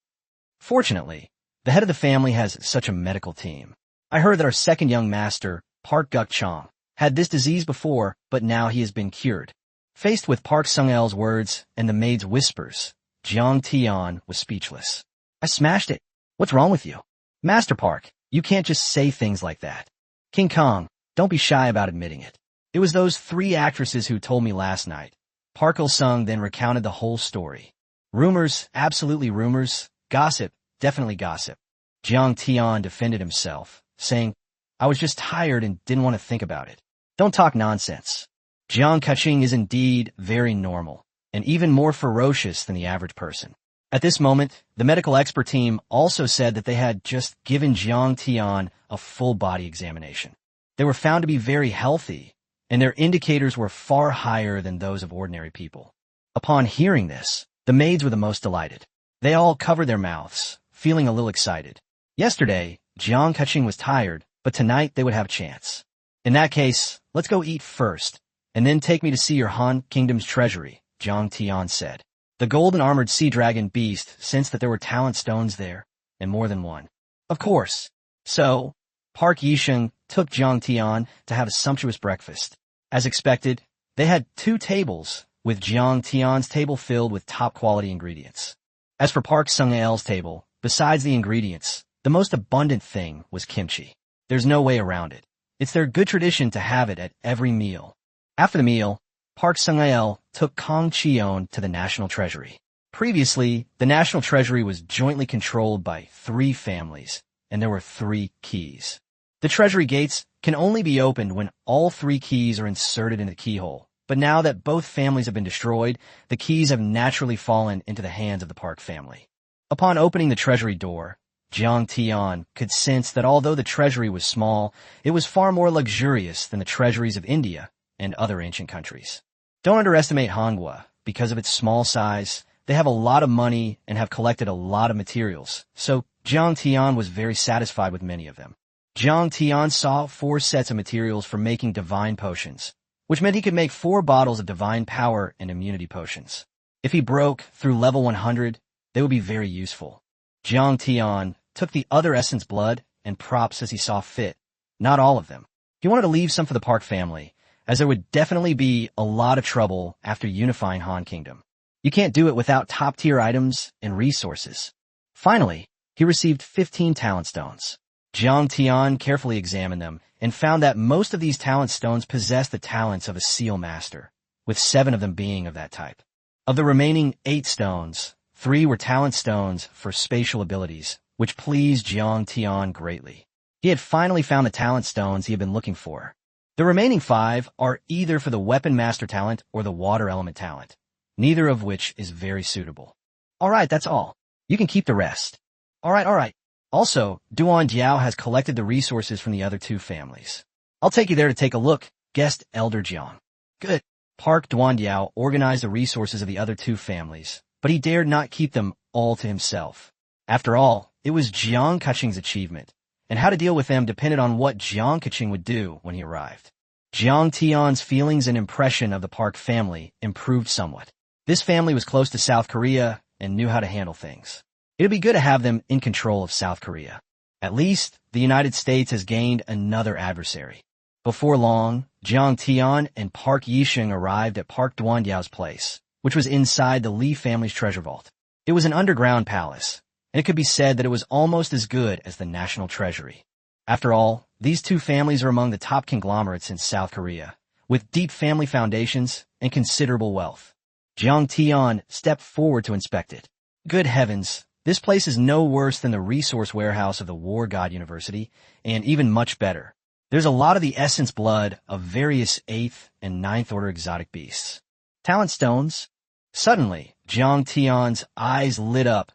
Fortunately, the head of the family has such a medical team. I heard that our second young master, Park Guk-chang, had this disease before, but now he has been cured. Faced with Park Sung-ail's words and the maid's whispers, Jiang Tian was speechless. I smashed it. What's wrong with you? Master Park, you can't just say things like that. King Kong, don't be shy about admitting it. It was those 3 actresses who told me last night. Park Il-sung then recounted the whole story. Rumors, absolutely rumors. Gossip, definitely gossip. Jiang Tian defended himself, saying, I was just tired and didn't want to think about it. Don't talk nonsense. Jiang Keqing is indeed very normal, and even more ferocious than the average person. At this moment, the medical expert team also said that they had just given Jiang Tian a full body examination. They were found to be very healthy, and their indicators were far higher than those of ordinary people. Upon hearing this, the maids were the most delighted. They all covered their mouths, feeling a little excited. Yesterday, Jiang Keqing was tired, but tonight they would have a chance. In that case, let's go eat first, and then take me to see your Han Kingdom's treasury, Jiang Tian said. The golden armored sea dragon beast sensed that there were talent stones there, and more than one. Of course. So, Park Yisheng took Jiang Tian to have a sumptuous breakfast. As expected, they had 2 tables, with Jiang Tian's table filled with top-quality ingredients. As for Park Sung-ail's table, besides the ingredients, the most abundant thing was kimchi. There's no way around it. It's their good tradition to have it at every meal. After the meal, Park Sung-ail took Kang Cheon to the National Treasury. Previously, the National Treasury was jointly controlled by 3 families, and there were 3 keys. The Treasury gates can only be opened when all 3 keys are inserted in the keyhole. But now that both families have been destroyed, the keys have naturally fallen into the hands of the Park family. Upon opening the treasury door, Jiang Tian could sense that although the treasury was small, it was far more luxurious than the treasuries of India and other ancient countries. Don't underestimate Hangua. Because of its small size, they have a lot of money and have collected a lot of materials, so Jiang Tian was very satisfied with many of them. Jiang Tian saw 4 sets of materials for making divine potions, which meant he could make 4 bottles of divine power and immunity potions. If he broke through level 100, they would be very useful. Jiang Tian took the other essence blood and props as he saw fit, not all of them. He wanted to leave some for the Park family, as there would definitely be a lot of trouble after unifying Han Kingdom. You can't do it without top-tier items and resources. Finally, he received 15 talent stones. Jiang Tian carefully examined them and found that most of these talent stones possessed the talents of a seal master, with 7 of them being of that type. Of the remaining 8 stones, 3 were talent stones for spatial abilities, which pleased Jiang Tian greatly. He had finally found the talent stones he had been looking for. The remaining 5 are either for the weapon master talent or the water element talent, neither of which is very suitable. Alright, that's all. You can keep the rest. Alright. Also, Duan Diao has collected the resources from the other 2 families. I'll take you there to take a look, guessed Elder Jiang. Good. Park Duan Diao organized the resources of the other 2 families, but he dared not keep them all to himself. After all, it was Jiang Kaching's achievement, and how to deal with them depended on what Jiang Kaching would do when he arrived. Jiang Tian's feelings and impression of the Park family improved somewhat. This family was close to South Korea and knew how to handle things. It would be good to have them in control of South Korea. At least, the United States has gained another adversary. Before long, Jiang Tian and Park Yisheng arrived at Park Duandiao's place, which was inside the Li family's treasure vault. It was an underground palace, and it could be said that it was almost as good as the National Treasury. After all, these 2 families are among the top conglomerates in South Korea, with deep family foundations and considerable wealth. Jiang Tian stepped forward to inspect it. Good heavens! This place is no worse than the resource warehouse of the War God University, and even much better. There's a lot of the essence blood of various 8th and 9th order exotic beasts. Talent stones? Suddenly, Jiang Tian's eyes lit up,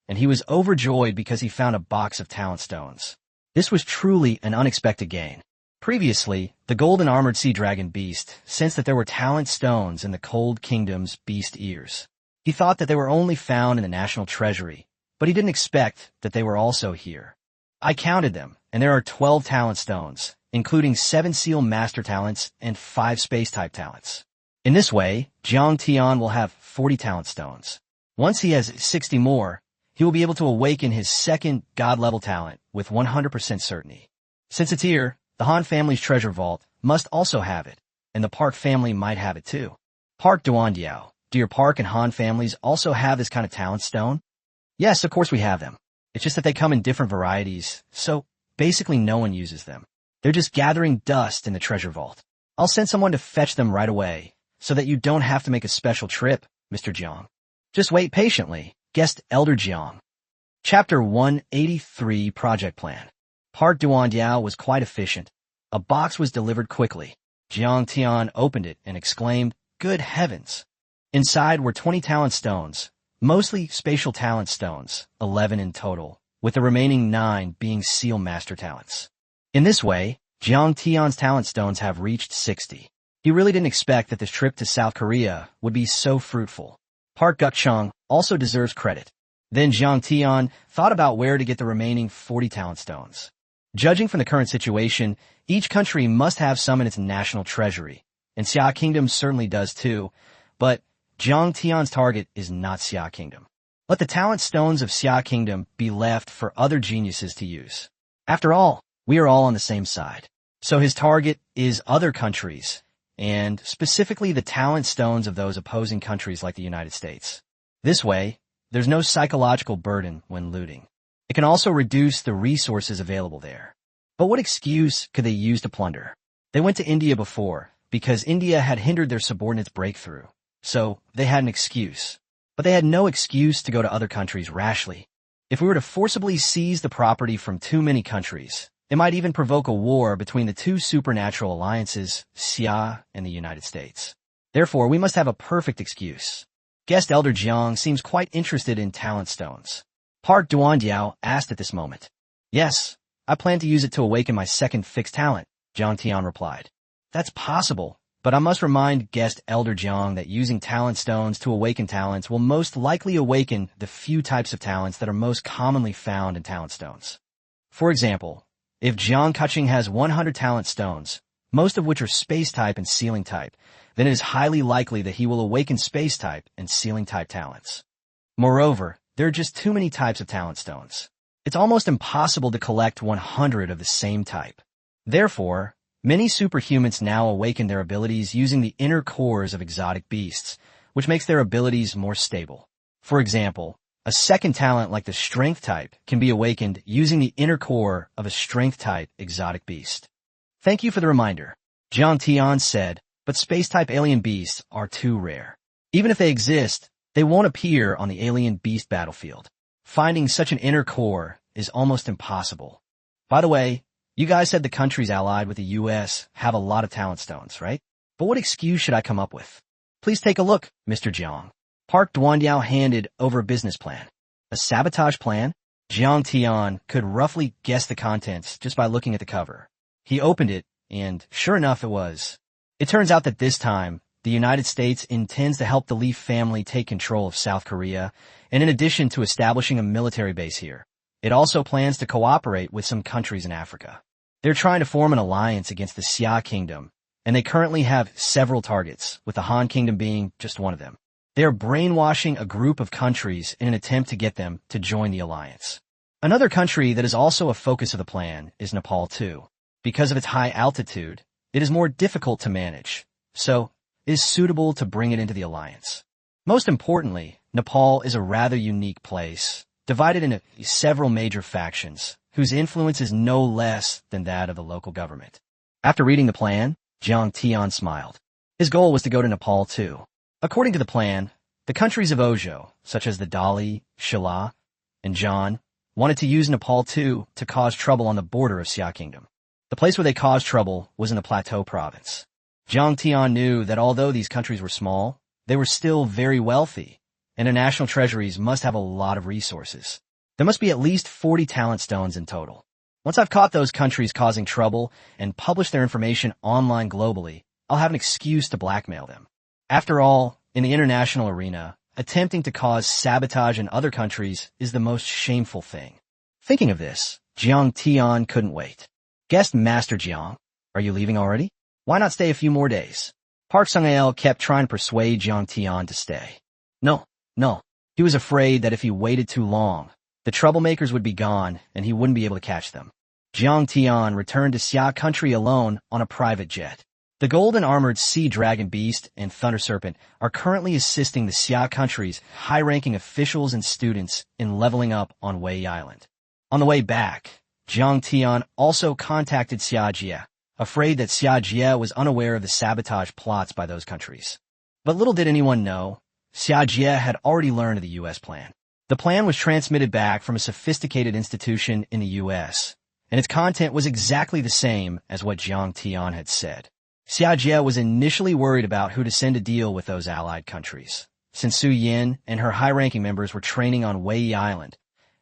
and he was overjoyed because he found a box of talent stones. This was truly an unexpected gain. Previously, the golden armored sea dragon beast sensed that there were talent stones in the Cold Kingdom's beast ears. He thought that they were only found in the National Treasury, but he didn't expect that they were also here. I counted them, and there are 12 talent stones, including 7 seal master talents and 5 space-type talents. In this way, Jiang Tian will have 40 talent stones. Once he has 60 more, he will be able to awaken his 2nd god-level talent with 100% certainty. Since it's here, the Han family's treasure vault must also have it, and the Park family might have it too. Park Duandiao, do your Park and Han families also have this kind of talent stone? Yes, of course we have them. It's just that they come in different varieties, so basically no one uses them. They're just gathering dust in the treasure vault. I'll send someone to fetch them right away, so that you don't have to make a special trip, Mr. Jiang. Just wait patiently, guessed Elder Jiang. Chapter 183 Project Plan. Park Duandiao was quite efficient. A box was delivered quickly. Jiang Tian opened it and exclaimed, "Good heavens!" Inside were 20 talent stones, mostly spatial talent stones, 11 in total, with the remaining 9 being seal master talents. In this way, Jiang Tian's talent stones have reached 60. He really didn't expect that this trip to South Korea would be so fruitful. Park Gukchang also deserves credit. Then Jiang Tian thought about where to get the remaining 40 talent stones. Judging from the current situation, each country must have some in its national treasury, and Xia Kingdom certainly does too, but Jiang Tian's target is not Xia Kingdom. Let the talent stones of Xia Kingdom be left for other geniuses to use. After all, we are all on the same side. So his target is other countries, and specifically the talent stones of those opposing countries like the United States. This way, there's no psychological burden when looting. It can also reduce the resources available there. But what excuse could they use to plunder? They went to India before, because India had hindered their subordinates' breakthrough. So they had an excuse. But they had no excuse to go to other countries rashly. If we were to forcibly seize the property from too many countries, it might even provoke a war between the two supernatural alliances, Xia and the United States. Therefore, we must have a perfect excuse. Guest Elder Jiang seems quite interested in talent stones. Park Duandiao asked at this moment. Yes, I plan to use it to awaken my second fixed talent, Jiang Tian replied. That's possible, but I must remind Guest Elder Jiang that using talent stones to awaken talents will most likely awaken the few types of talents that are most commonly found in talent stones. For example, if Jiang Kaching has 100 talent stones, most of which are space type and ceiling type, then it is highly likely that he will awaken space type and ceiling type talents. Moreover, there are just too many types of talent stones. It's almost impossible to collect 100 of the same type. Therefore, many superhumans now awaken their abilities using the inner cores of exotic beasts, which makes their abilities more stable. For example, a second talent like the strength type can be awakened using the inner core of a strength type exotic beast. Thank you for the reminder, Jiang Tian said, but space type alien beasts are too rare. Even if they exist, they won't appear on the alien beast battlefield. Finding such an inner core is almost impossible. By the way, you guys said the countries allied with the U.S. have a lot of talent stones, right? But what excuse should I come up with? Please take a look, Mr. Jiang. Park Duandiao handed over a business plan. A sabotage plan? Jiang Tian could roughly guess the contents just by looking at the cover. He opened it, and sure enough it was. It turns out that this time, the United States intends to help the Li family take control of South Korea, and in addition to establishing a military base here, it also plans to cooperate with some countries in Africa. They're trying to form an alliance against the Xia Kingdom, and they currently have several targets, with the Han Kingdom being just one of them. They are brainwashing a group of countries in an attempt to get them to join the alliance. Another country that is also a focus of the plan is Nepal too. Because of its high altitude, it is more difficult to manage, so it is suitable to bring it into the alliance. Most importantly, Nepal is a rather unique place, divided into several major factions, whose influence is no less than that of the local government. After reading the plan, Jiang Tian smiled. His goal was to go to Nepal too. According to the plan, the countries of Ojo, such as the Dali, Shala, and Jan, wanted to use Nepal too to cause trouble on the border of Xia Kingdom. The place where they caused trouble was in the Plateau province. Jiang Tian knew that although these countries were small, they were still very wealthy, and their national treasuries must have a lot of resources. There must be at least 40 talent stones in total. Once I've caught those countries causing trouble and published their information online globally, I'll have an excuse to blackmail them. After all, in the international arena, attempting to cause sabotage in other countries is the most shameful thing. Thinking of this, Jiang Tian couldn't wait. Guest Master Jiang, are you leaving already? Why not stay a few more days? Park Sung-ael kept trying to persuade Jiang Tian to stay. No. He was afraid that if he waited too long, the troublemakers would be gone and he wouldn't be able to catch them. Jiang Tian returned to Xia country alone on a private jet. The golden armored sea dragon beast and thunder serpent are currently assisting the Xia country's high-ranking officials and students in leveling up on Wei Island. On the way back, Jiang Tian also contacted Xia Jie, afraid that Xia Jie was unaware of the sabotage plots by those countries. But little did anyone know, Xia Jie had already learned of the U.S. plan. The plan was transmitted back from a sophisticated institution in the U.S., and its content was exactly the same as what Jiang Tian had said. Xia Jie was initially worried about who to send to deal with those allied countries, since Su Yin and her high-ranking members were training on Wei Island,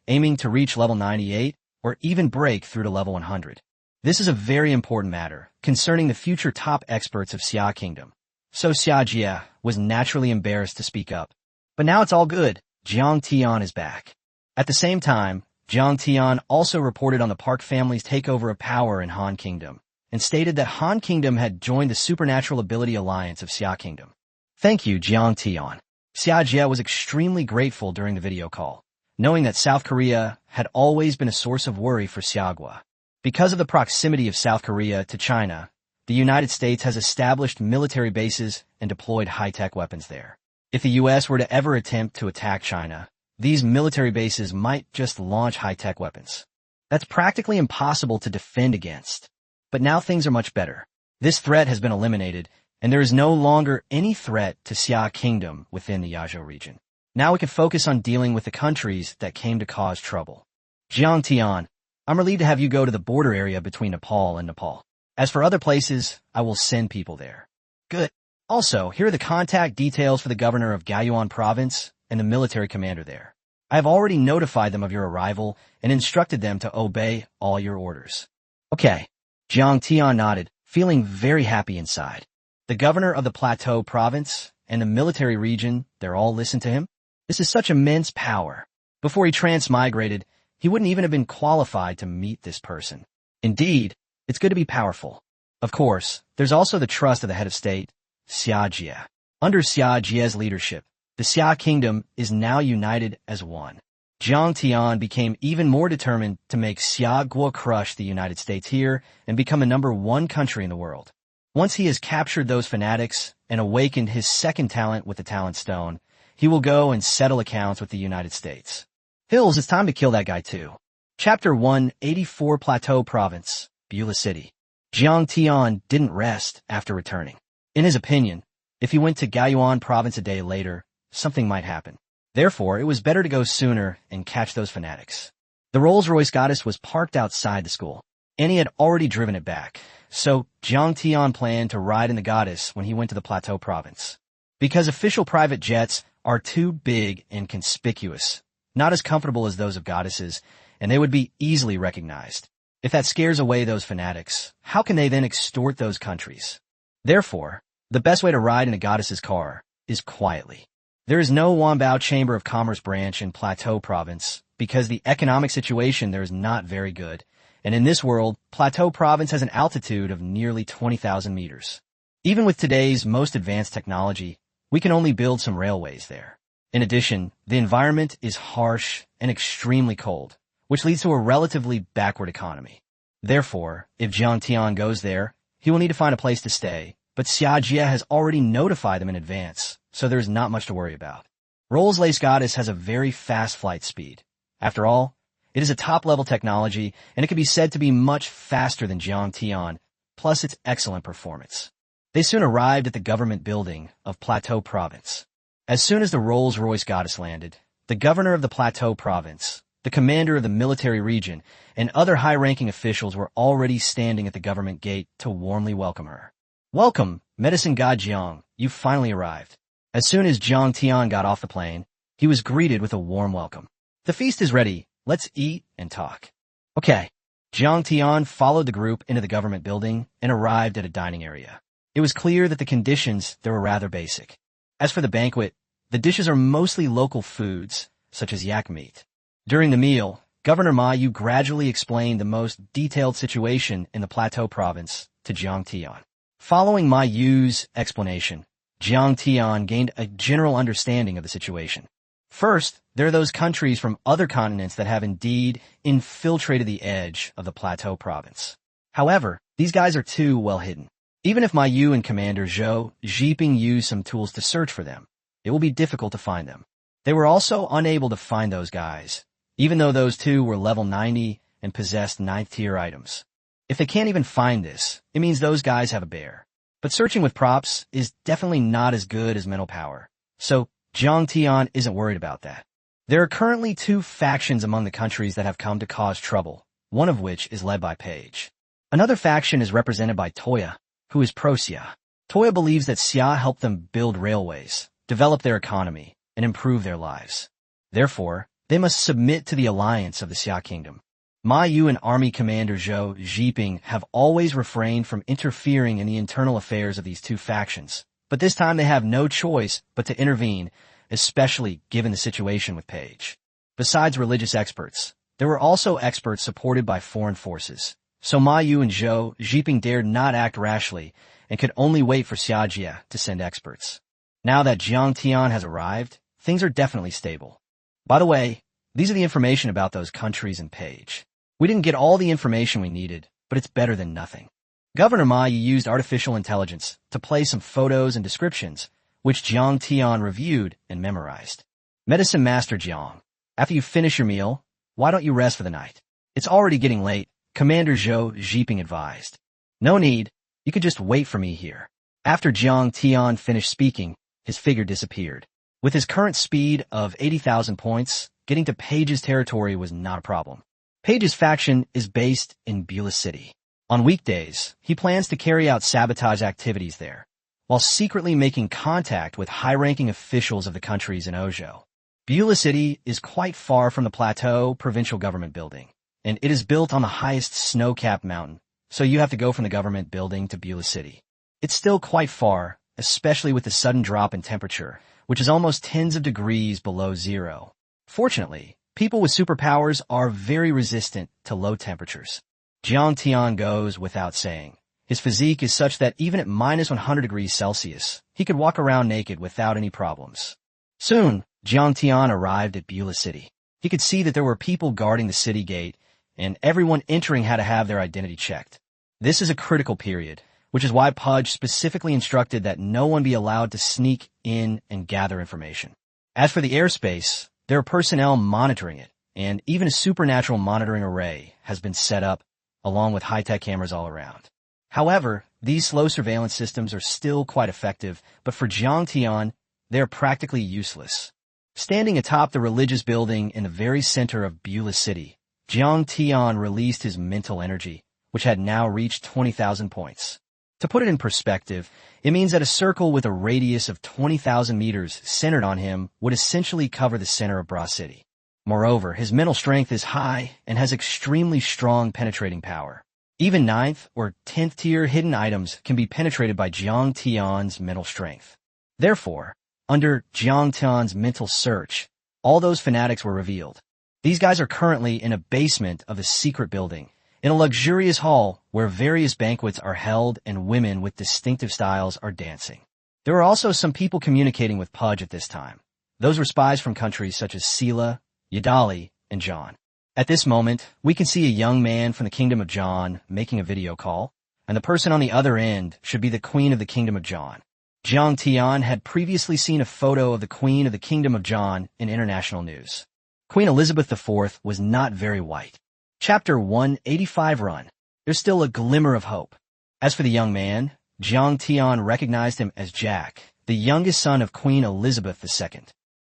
aiming to reach level 98 or even break through to level 100. This is a very important matter concerning the future top experts of Xia Kingdom. So Xia Jie was naturally embarrassed to speak up. But now it's all good. Jiang Tian is back. At the same time, Jiang Tian also reported on the Park family's takeover of power in Han Kingdom, and stated that Han Kingdom had joined the Supernatural Ability Alliance of Xia Kingdom. Thank you, Jiang Tian. Xia Jie was extremely grateful during the video call, knowing that South Korea had always been a source of worry for Xiagua. Because of the proximity of South Korea to China, the United States has established military bases and deployed high-tech weapons there. If the U.S. were to ever attempt to attack China, these military bases might just launch high-tech weapons. That's practically impossible to defend against. But now things are much better. This threat has been eliminated, and there is no longer any threat to Xia Kingdom within the Yazhou region. Now we can focus on dealing with the countries that came to cause trouble. Jiang Tian, I'm relieved to have you go to the border area between Nepal and Nepal. As for other places, I will send people there. Good. Also, here are the contact details for the governor of Gaoyuan province and the military commander there. I have already notified them of your arrival and instructed them to obey all your orders. Okay. Jiang Tian nodded, feeling very happy inside. The governor of the Plateau province and the military region, they're all listen to him? This is such immense power. Before he transmigrated, he wouldn't even have been qualified to meet this person. Indeed, it's good to be powerful. Of course, there's also the trust of the head of state, Xia Jie. Under Xia Jie's leadership, the Xia Kingdom is now united as one. Jiang Tian became even more determined to make Xiagua crush the United States here and become a #1 country in the world. Once he has captured those fanatics and awakened his second talent with the Talent Stone, he will go and settle accounts with the United States. Hills, it's time to kill that guy too. Chapter 184 Plateau Province, Beulah City. Jiang Tian didn't rest after returning. In his opinion, if he went to Gaoyuan province a day later, something might happen. Therefore, it was better to go sooner and catch those fanatics. The Rolls-Royce Goddess was parked outside the school. Annie had already driven it back, so Jiang Tian planned to ride in the Goddess when he went to the Plateau province. Because official private jets are too big and conspicuous, not as comfortable as those of goddesses, and they would be easily recognized. If that scares away those fanatics, how can they then extort those countries? Therefore, the best way to ride in a goddess's car is quietly. There is no Wanbao Chamber of Commerce branch in Plateau province because the economic situation there is not very good, and in this world, Plateau province has an altitude of nearly 20,000 meters. Even with today's most advanced technology, we can only build some railways there. In addition, the environment is harsh and extremely cold, which leads to a relatively backward economy. Therefore, if Jiang Tian goes there, he will need to find a place to stay, but Xia Jie has already notified them in advance, so there is not much to worry about. Rolls-Royce Goddess has a very fast flight speed. After all, it is a top-level technology, and it can be said to be much faster than Jiang Tian, plus its excellent performance. They soon arrived at the government building of Plateau Province. As soon as the Rolls-Royce Goddess landed, the governor of the Plateau Province, the commander of the military region, and other high-ranking officials were already standing at the government gate to warmly welcome her. Welcome, Medicine God Jiang, you finally arrived. As soon as Jiang Tian got off the plane, he was greeted with a warm welcome. The feast is ready. Let's eat and talk. Okay. Jiang Tian followed the group into the government building and arrived at a dining area. It was clear that the conditions there were rather basic. As for the banquet, the dishes are mostly local foods, such as yak meat. During the meal, Governor Ma Yu gradually explained the most detailed situation in the Plateau province to Jiang Tian. Following Ma Yu's explanation, Jiang Tian gained a general understanding of the situation. First, there are those countries from other continents that have indeed infiltrated the edge of the Plateau province. However, these guys are too well hidden. Even if Ma Yu and Commander Zhou Zhiping use some tools to search for them, it will be difficult to find them. They were also unable to find those guys, even though those two were level 90 and possessed 9th-tier items. If they can't even find this, it means those guys have a bear. But searching with props is definitely not as good as mental power, so Jiang Tian isn't worried about that. There are currently 2 factions among the countries that have come to cause trouble, one of which is led by Paige. Another faction is represented by Toya, who is pro-Xia. Toya believes that Xia helped them build railways, develop their economy, and improve their lives. Therefore, they must submit to the alliance of the Xia Kingdom. Ma Yu and Army Commander Zhou Zhiping have always refrained from interfering in the internal affairs of these 2 factions, but this time they have no choice but to intervene, especially given the situation with Paige. Besides religious experts, There were also experts supported by foreign forces. So Ma Yu and Zhou Zhiping dared not act rashly and could only wait for Xiajie to send experts. Now that Jiang Tian has arrived, things are definitely stable. By the way, these are the information about those countries and page. We didn't get all the information we needed, but it's better than nothing. Governor Ma Yi used artificial intelligence to play some photos and descriptions, which Jiang Tian reviewed and memorized. Medicine Master Jiang, after you finish your meal, why don't you rest for the night? It's already getting late, Commander Zhou Zhiping advised. No need, you could just wait for me here. After Jiang Tian finished speaking, his figure disappeared. With his current speed of 80,000 points, getting to Page's territory was not a problem. Page's faction is based in Beulah City. On weekdays, he plans to carry out sabotage activities there, while secretly making contact with high-ranking officials of the countries in Ojo. Beulah City is quite far from the Plateau Provincial Government Building, and it is built on the highest snow-capped mountain, so you have to go from the government building to Beulah City. It's still quite far, especially with the sudden drop in temperature, which is almost tens of degrees below zero. Fortunately, people with superpowers are very resistant to low temperatures. Jiang Tian goes without saying. His physique is such that even at minus 100 degrees Celsius, he could walk around naked without any problems. Soon, Jiang Tian arrived at Beulah City. He could see that there were people guarding the city gate, and everyone entering had to have their identity checked. This is a critical period, which is why Pudge specifically instructed that no one be allowed to sneak in and gather information. As for the airspace, there are personnel monitoring it, and even a supernatural monitoring array has been set up, along with high-tech cameras all around. However, these slow surveillance systems are still quite effective, but for Jiang Tian, they are practically useless. Standing atop the religious building in the very center of Beulah City, Jiang Tian released his mental energy, which had now reached 20,000 points. To put it in perspective, it means that a circle with a radius of 20,000 meters centered on him would essentially cover the center of Bra City. Moreover, his mental strength is high and has extremely strong penetrating power. Even 9th or 10th tier hidden items can be penetrated by Jiang Tian's mental strength. Therefore, under Jiang Tian's mental search, all those fanatics were revealed. These guys are currently in a basement of a secret building, in a luxurious hall where various banquets are held and women with distinctive styles are dancing. There are also some people communicating with Pudge at this time. Those were spies from countries such as Sela, Yadali, and John. At this moment, we can see a young man from the Kingdom of John making a video call, and the person on the other end should be the Queen of the Kingdom of John. Jiang Tian had previously seen a photo of the Queen of the Kingdom of John in international news. Queen Elizabeth IV was not very white. Chapter 185 Run. There's still a glimmer of hope. As for the young man, Jiang Tian recognized him as Jack, the youngest son of Queen Elizabeth II.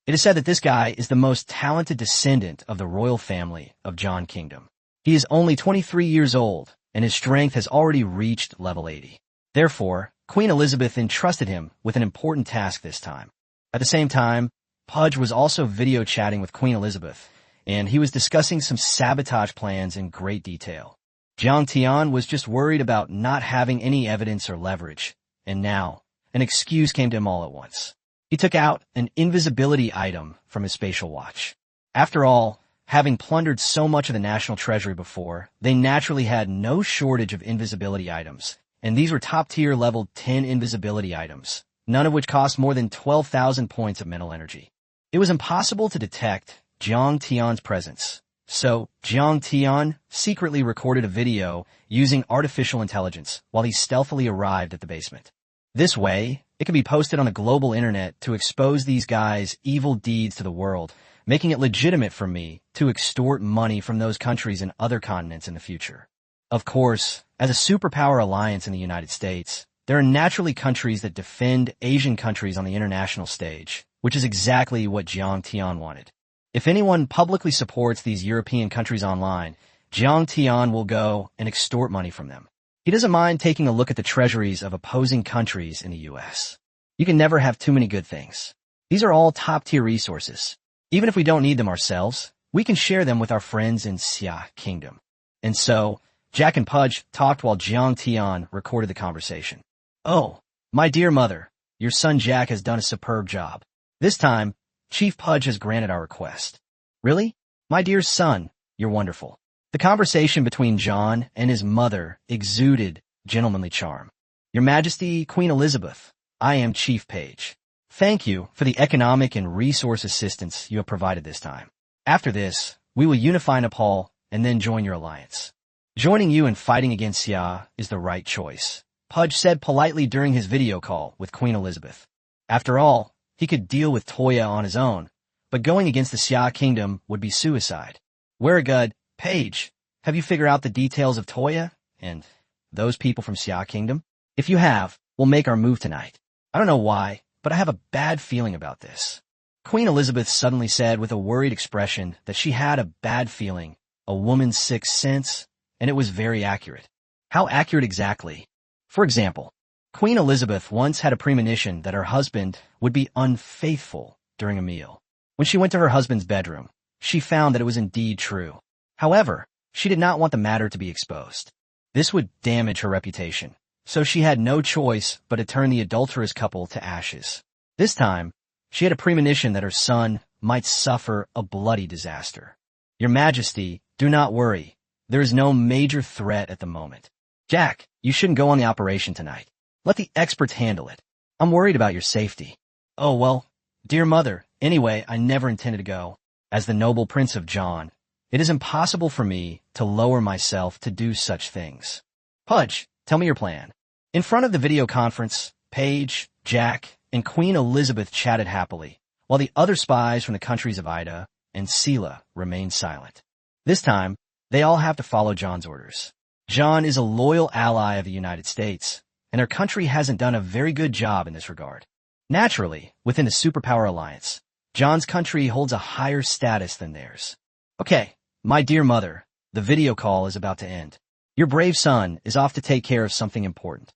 It is said that this guy is the most talented descendant of the royal family of John Kingdom. He is only 23 years old, and his strength has already reached level 80. Therefore, Queen Elizabeth entrusted him with an important task this time. At the same time, Pudge was also video chatting with Queen Elizabeth, and he was discussing some sabotage plans in great detail. Jiang Tian was just worried about not having any evidence or leverage, and now, an excuse came to him all at once. He took out an invisibility item from his spatial watch. After all, having plundered so much of the national treasury before, they naturally had no shortage of invisibility items, and these were top-tier level 10 invisibility items, none of which cost more than 12,000 points of mental energy. It was impossible to detect Jiang Tian's presence, so Jiang Tian secretly recorded a video using artificial intelligence while he stealthily arrived at the basement. This way, it could be posted on the global internet to expose these guys' evil deeds to the world, making it legitimate for me to extort money from those countries and other continents in the future. Of course, as a superpower alliance in the United States, there are naturally countries that defend Asian countries on the international stage, which is exactly what Jiang Tian wanted. If anyone publicly supports these European countries online, Jiang Tian will go and extort money from them. He doesn't mind taking a look at the treasuries of opposing countries in the U.S. You can never have too many good things. These are all top-tier resources. Even if we don't need them ourselves, we can share them with our friends in Xia Kingdom. And so, Jack and Pudge talked while Jiang Tian recorded the conversation. Oh, my dear mother, your son Jack has done a superb job. This time, Chief Pudge has granted our request. Really? My dear son, You're wonderful. The conversation between John and his mother exuded gentlemanly charm. Your Majesty, Queen Elizabeth, I am Chief Page. Thank you for the economic and resource assistance you have provided this time. After this, we will unify Nepal and then join your alliance. Joining you in fighting against Xia is the right choice, Pudge said politely during his video call with Queen Elizabeth. After all, he could deal with Toya on his own, but going against the Xia kingdom would be suicide. Weregud, Page, have you figured out the details of Toya and those people from Xia kingdom? If you have, we'll make our move tonight. I don't know why, but I have a bad feeling about this. Queen Elizabeth suddenly said with a worried expression that she had a bad feeling, a woman's sixth sense, and it was very accurate. How accurate exactly? For example, Queen Elizabeth once had a premonition that her husband would be unfaithful during a meal. When she went to her husband's bedroom, she found that it was indeed true. However, she did not want the matter to be exposed. This would damage her reputation, so she had no choice but to turn the adulterous couple to ashes. This time, she had a premonition that her son might suffer a bloody disaster. Your Majesty, do not worry. There is no major threat at the moment. Jack, you shouldn't go on the operation tonight. Let the experts handle it. I'm worried about your safety. Oh, well, dear mother, anyway, I never intended to go. As the noble Prince of John, it is impossible for me to lower myself to do such things. Pudge, tell me your plan. In front of the video conference, Paige, Jack, and Queen Elizabeth chatted happily, while the other spies from the countries of Ida and Sela remained silent. This time, they all have to follow John's orders. John is a loyal ally of the United States, and their country hasn't done a very good job in this regard. Naturally, within the superpower alliance, John's country holds a higher status than theirs. Okay, my dear mother, the video call is about to end. Your brave son is off to take care of something important.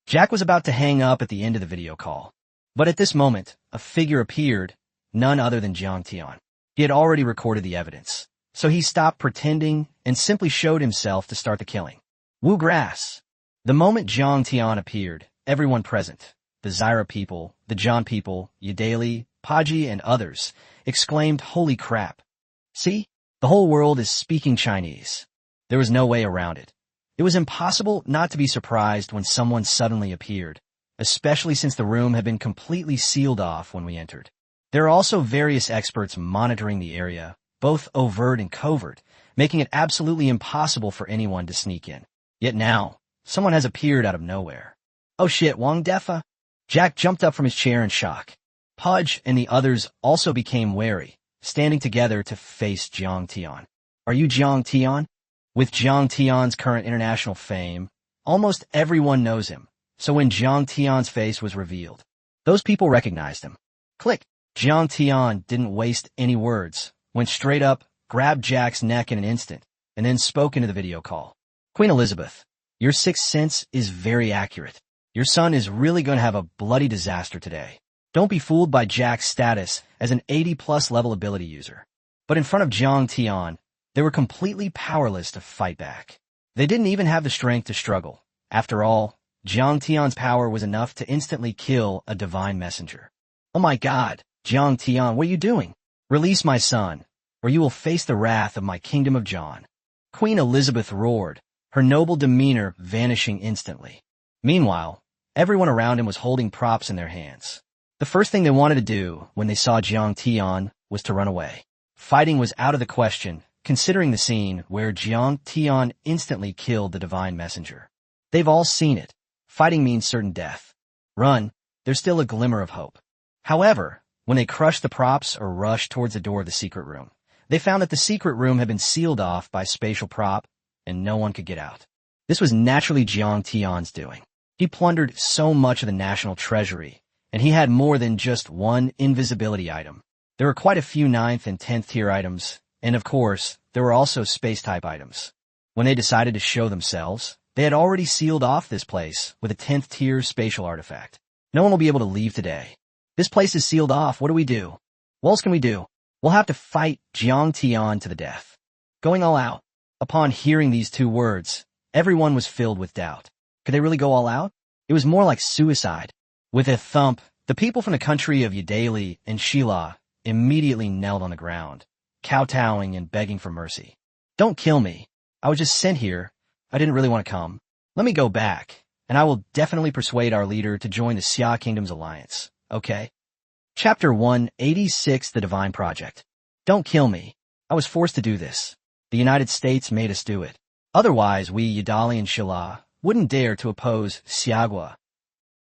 Jack was about to hang up at the end of the video call, but at this moment, a figure appeared, none other than Jiang Tian. He had already recorded the evidence, so he stopped pretending and simply showed himself to start the killing. Wu Grass. The moment Jiang Tian appeared, everyone present, the Zyra people, the John people, Yadali, Paji, and others, exclaimed, "Holy crap. See? The whole world is speaking Chinese." There was no way around it. It was impossible not to be surprised when someone suddenly appeared, especially since the room had been completely sealed off when we entered. There are also various experts monitoring the area, both overt and covert, making it absolutely impossible for anyone to sneak in. Yet now, someone has appeared out of nowhere. Oh shit, Wang Defa? Jack jumped up from his chair in shock. Pudge and the others also became wary, standing together to face Jiang Tian. Are you Jiang Tian? With Jiang Tian's current international fame, almost everyone knows him, so when Jiang Tian's face was revealed, those people recognized him. Click. Jiang Tian didn't waste any words, went straight up, grabbed Jack's neck in an instant, and then spoke into the video call. Queen Elizabeth, your sixth sense is very accurate. Your son is really going to have a bloody disaster today. Don't be fooled by Jack's status as an 80-plus level ability user. But in front of Jiang Tian, they were completely powerless to fight back. They didn't even have the strength to struggle. After all, Jiang Tian's power was enough to instantly kill a divine messenger. Oh my god, Jiang Tian, what are you doing? Release my son, or you will face the wrath of my kingdom of John. Queen Elizabeth roared, her noble demeanor vanishing instantly. Meanwhile, everyone around him was holding props in their hands. The first thing they wanted to do when they saw Jiang Tian was to run away. Fighting was out of the question, considering the scene where Jiang Tian instantly killed the divine messenger. They've all seen it. Fighting means certain death. Run, there's still a glimmer of hope. However, when they crushed the props or rushed towards the door of the secret room, they found that the secret room had been sealed off by spatial prop, and no one could get out. This was naturally Jiang Tian's doing. He plundered so much of the national treasury, and he had more than just one invisibility item. There were quite a few 9th and 10th tier items, and of course, there were also space-type items. When they decided to show themselves, they had already sealed off this place with a 10th tier spatial artifact. No one will be able to leave today. This place is sealed off, what do we do? What else can we do? We'll have to fight Jiang Tian to the death. Going all out. Upon hearing these two words, everyone was filled with doubt. Could they really go all out? It was more like suicide. With a thump, the people from the country of Yadali and Sheila immediately knelt on the ground, kowtowing and begging for mercy. Don't kill me. I was just sent here. I didn't really want to come. Let me go back, and I will definitely persuade our leader to join the Xia Kingdom's alliance, okay? Chapter 186, The Divine Project. Don't kill me. I was forced to do this. The United States made us do it. Otherwise, we Yidali and Shilla wouldn't dare to oppose Xiagua.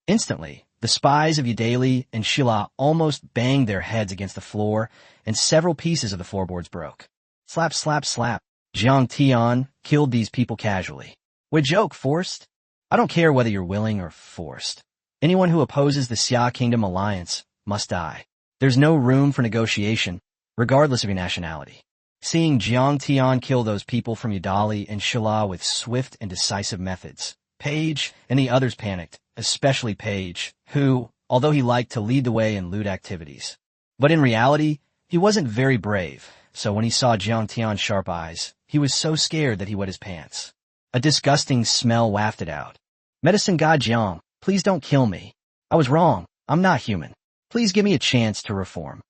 Instantly, the spies of Yidali and Shilla almost banged their heads against the floor, and several pieces of the floorboards broke. Slap, slap, slap. Jiang Tian killed these people casually. What joke, forced? I don't care whether you're willing or forced. Anyone who opposes the Xia Kingdom alliance must die. There's no room for negotiation, regardless of your nationality. Seeing Jiang Tian kill those people from Yidali and Shilla with swift and decisive methods, Paige and the others panicked, especially Paige, who, although he liked to lead the way in loot activities. But in reality, he wasn't very brave, so when he saw Jiang Tian's sharp eyes, he was so scared that he wet his pants. A disgusting smell wafted out. Medicine God Jiang, please don't kill me. I was wrong. I'm not human. Please give me a chance to reform.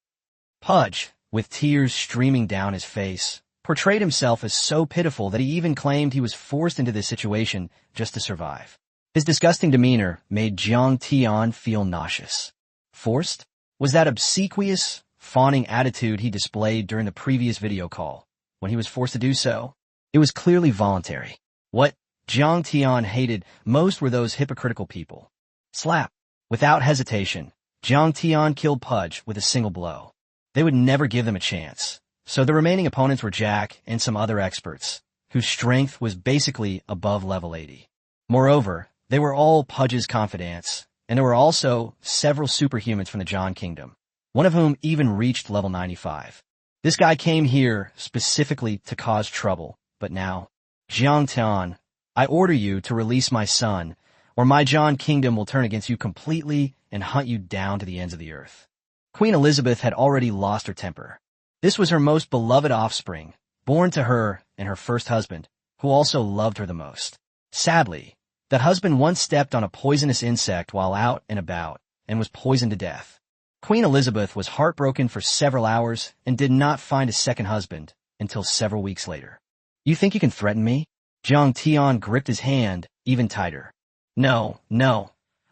Pudge, with tears streaming down his face, portrayed himself as so pitiful that he even claimed he was forced into this situation just to survive. His disgusting demeanor made Jiang Tian feel nauseous. Forced? Was that obsequious, fawning attitude he displayed during the previous video call? When he was forced to do so, it was clearly voluntary. What Jiang Tian hated most were those hypocritical people. Slap. Without hesitation, Jiang Tian killed Pudge with a single blow. They would never give them a chance. So the remaining opponents were Jack and some other experts, whose strength was basically above level 80. Moreover, they were all Pudge's confidants, and there were also several superhumans from the John Kingdom, one of whom even reached level 95. This guy came here specifically to cause trouble, but now, Jiang Tian, I order you to release my son, or my John Kingdom will turn against you completely and hunt you down to the ends of the earth. Queen Elizabeth had already lost her temper. This was her most beloved offspring, born to her and her first husband, who also loved her the most. Sadly, that husband once stepped on a poisonous insect while out and about and was poisoned to death. Queen Elizabeth was heartbroken for several hours and did not find a second husband until several weeks later. You think you can threaten me? Jiang Tian gripped his hand even tighter. No.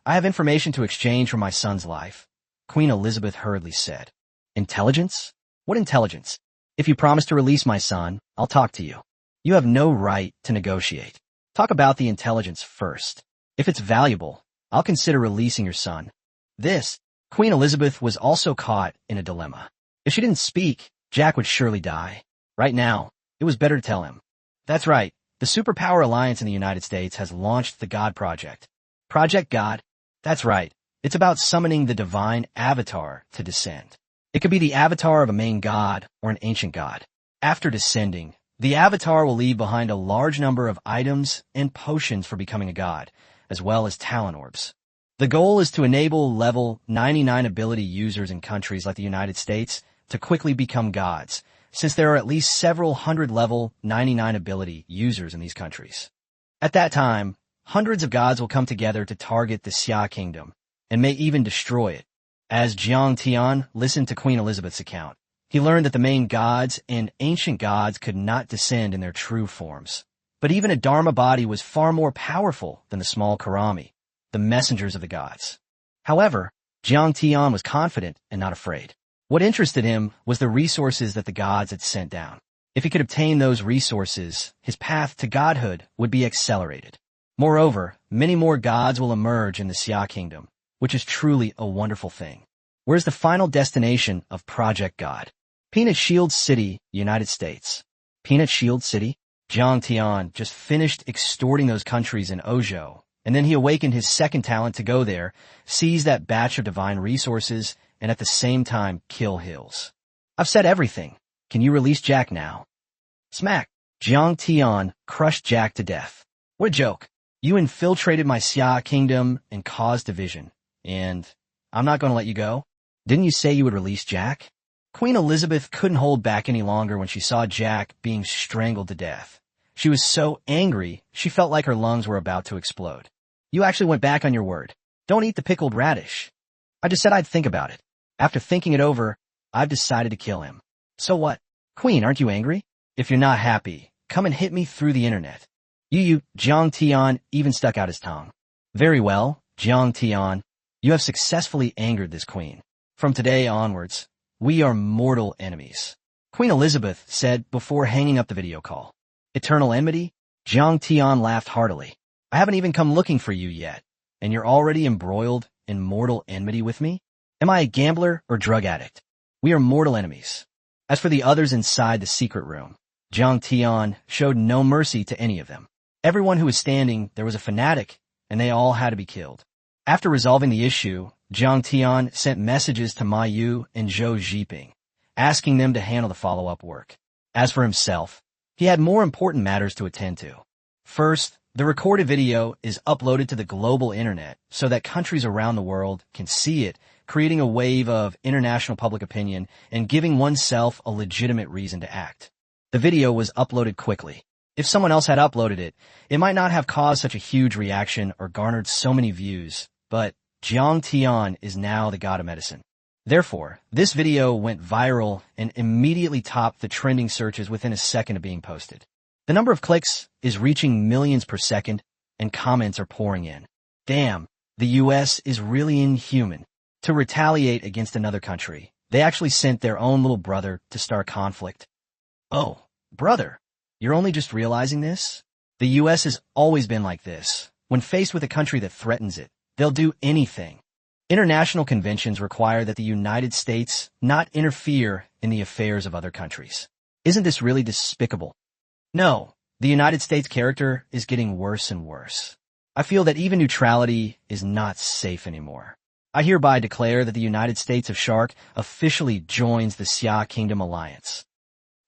I have information to exchange for my son's life, Queen Elizabeth hurriedly said. Intelligence? What intelligence? If you promise to release my son, I'll talk to you. You have no right to negotiate. Talk about the intelligence first. If it's valuable, I'll consider releasing your son. Queen Elizabeth was also caught in a dilemma. If she didn't speak, Jack would surely die. Right now, it was better to tell him. That's right. The Superpower Alliance in the United States has launched the God Project. Project God? That's right. It's about summoning the divine avatar to descend. It could be the avatar of a main god or an ancient god. After descending, the avatar will leave behind a large number of items and potions for becoming a god, as well as talent orbs. The goal is to enable level 99 ability users in countries like the United States to quickly become gods, since there are at least several hundred level 99 ability users in these countries. At that time, hundreds of gods will come together to target the Xia Kingdom, and may even destroy it. As Jiang Tian listened to Queen Elizabeth's account, he learned that the main gods and ancient gods could not descend in their true forms. But even a Dharma body was far more powerful than the small Karami, the messengers of the gods. However, Jiang Tian was confident and not afraid. What interested him was the resources that the gods had sent down. If he could obtain those resources, his path to godhood would be accelerated. Moreover, many more gods will emerge in the Xia Kingdom, which is truly a wonderful thing. Where's the final destination of Project God? Peanut Shield City, United States. Peanut Shield City? Jiang Tian just finished extorting those countries in Ozhou, and then he awakened his second talent to go there, seize that batch of divine resources, and at the same time kill Hills. I've said everything. Can you release Jack now? Smack! Jiang Tian crushed Jack to death. What a joke. You infiltrated my Xia Kingdom and caused division. And I'm not going to let you go. Didn't you say you would release Jack? Queen Elizabeth couldn't hold back any longer when she saw Jack being strangled to death. She was so angry, she felt like her lungs were about to explode. You actually went back on your word. Don't eat the pickled radish. I just said I'd think about it. After thinking it over, I've decided to kill him. So what? Queen, aren't you angry? If you're not happy, come and hit me through the internet. Jiang Tian even stuck out his tongue. Very well, Jiang Tian, you have successfully angered this queen. From today onwards, we are mortal enemies. Queen Elizabeth said before hanging up the video call. Eternal enmity? Jiang Tian laughed heartily. I haven't even come looking for you yet, and you're already embroiled in mortal enmity with me? Am I a gambler or drug addict? We are mortal enemies. As for the others inside the secret room, Jiang Tian showed no mercy to any of them. Everyone who was standing there was a fanatic, and they all had to be killed. After resolving the issue, Jiang Tian sent messages to Ma Yu and Zhou Zhiping, asking them to handle the follow-up work. As for himself, he had more important matters to attend to. First, the recorded video is uploaded to the global internet so that countries around the world can see it, creating a wave of international public opinion and giving oneself a legitimate reason to act. The video was uploaded quickly. If someone else had uploaded it, it might not have caused such a huge reaction or garnered so many views, but Jiang Tian is now the god of medicine. Therefore, this video went viral and immediately topped the trending searches within a second of being posted. The number of clicks is reaching millions per second, and comments are pouring in. Damn, the US is really inhuman. To retaliate against another country, they actually sent their own little brother to start conflict. Oh, brother, you're only just realizing this? The US has always been like this. When faced with a country that threatens it, they'll do anything. International conventions require that the United States not interfere in the affairs of other countries. Isn't this really despicable? No, the United States' character is getting worse and worse. I feel that even neutrality is not safe anymore. I hereby declare that the United States of Shark officially joins the Xia Kingdom Alliance.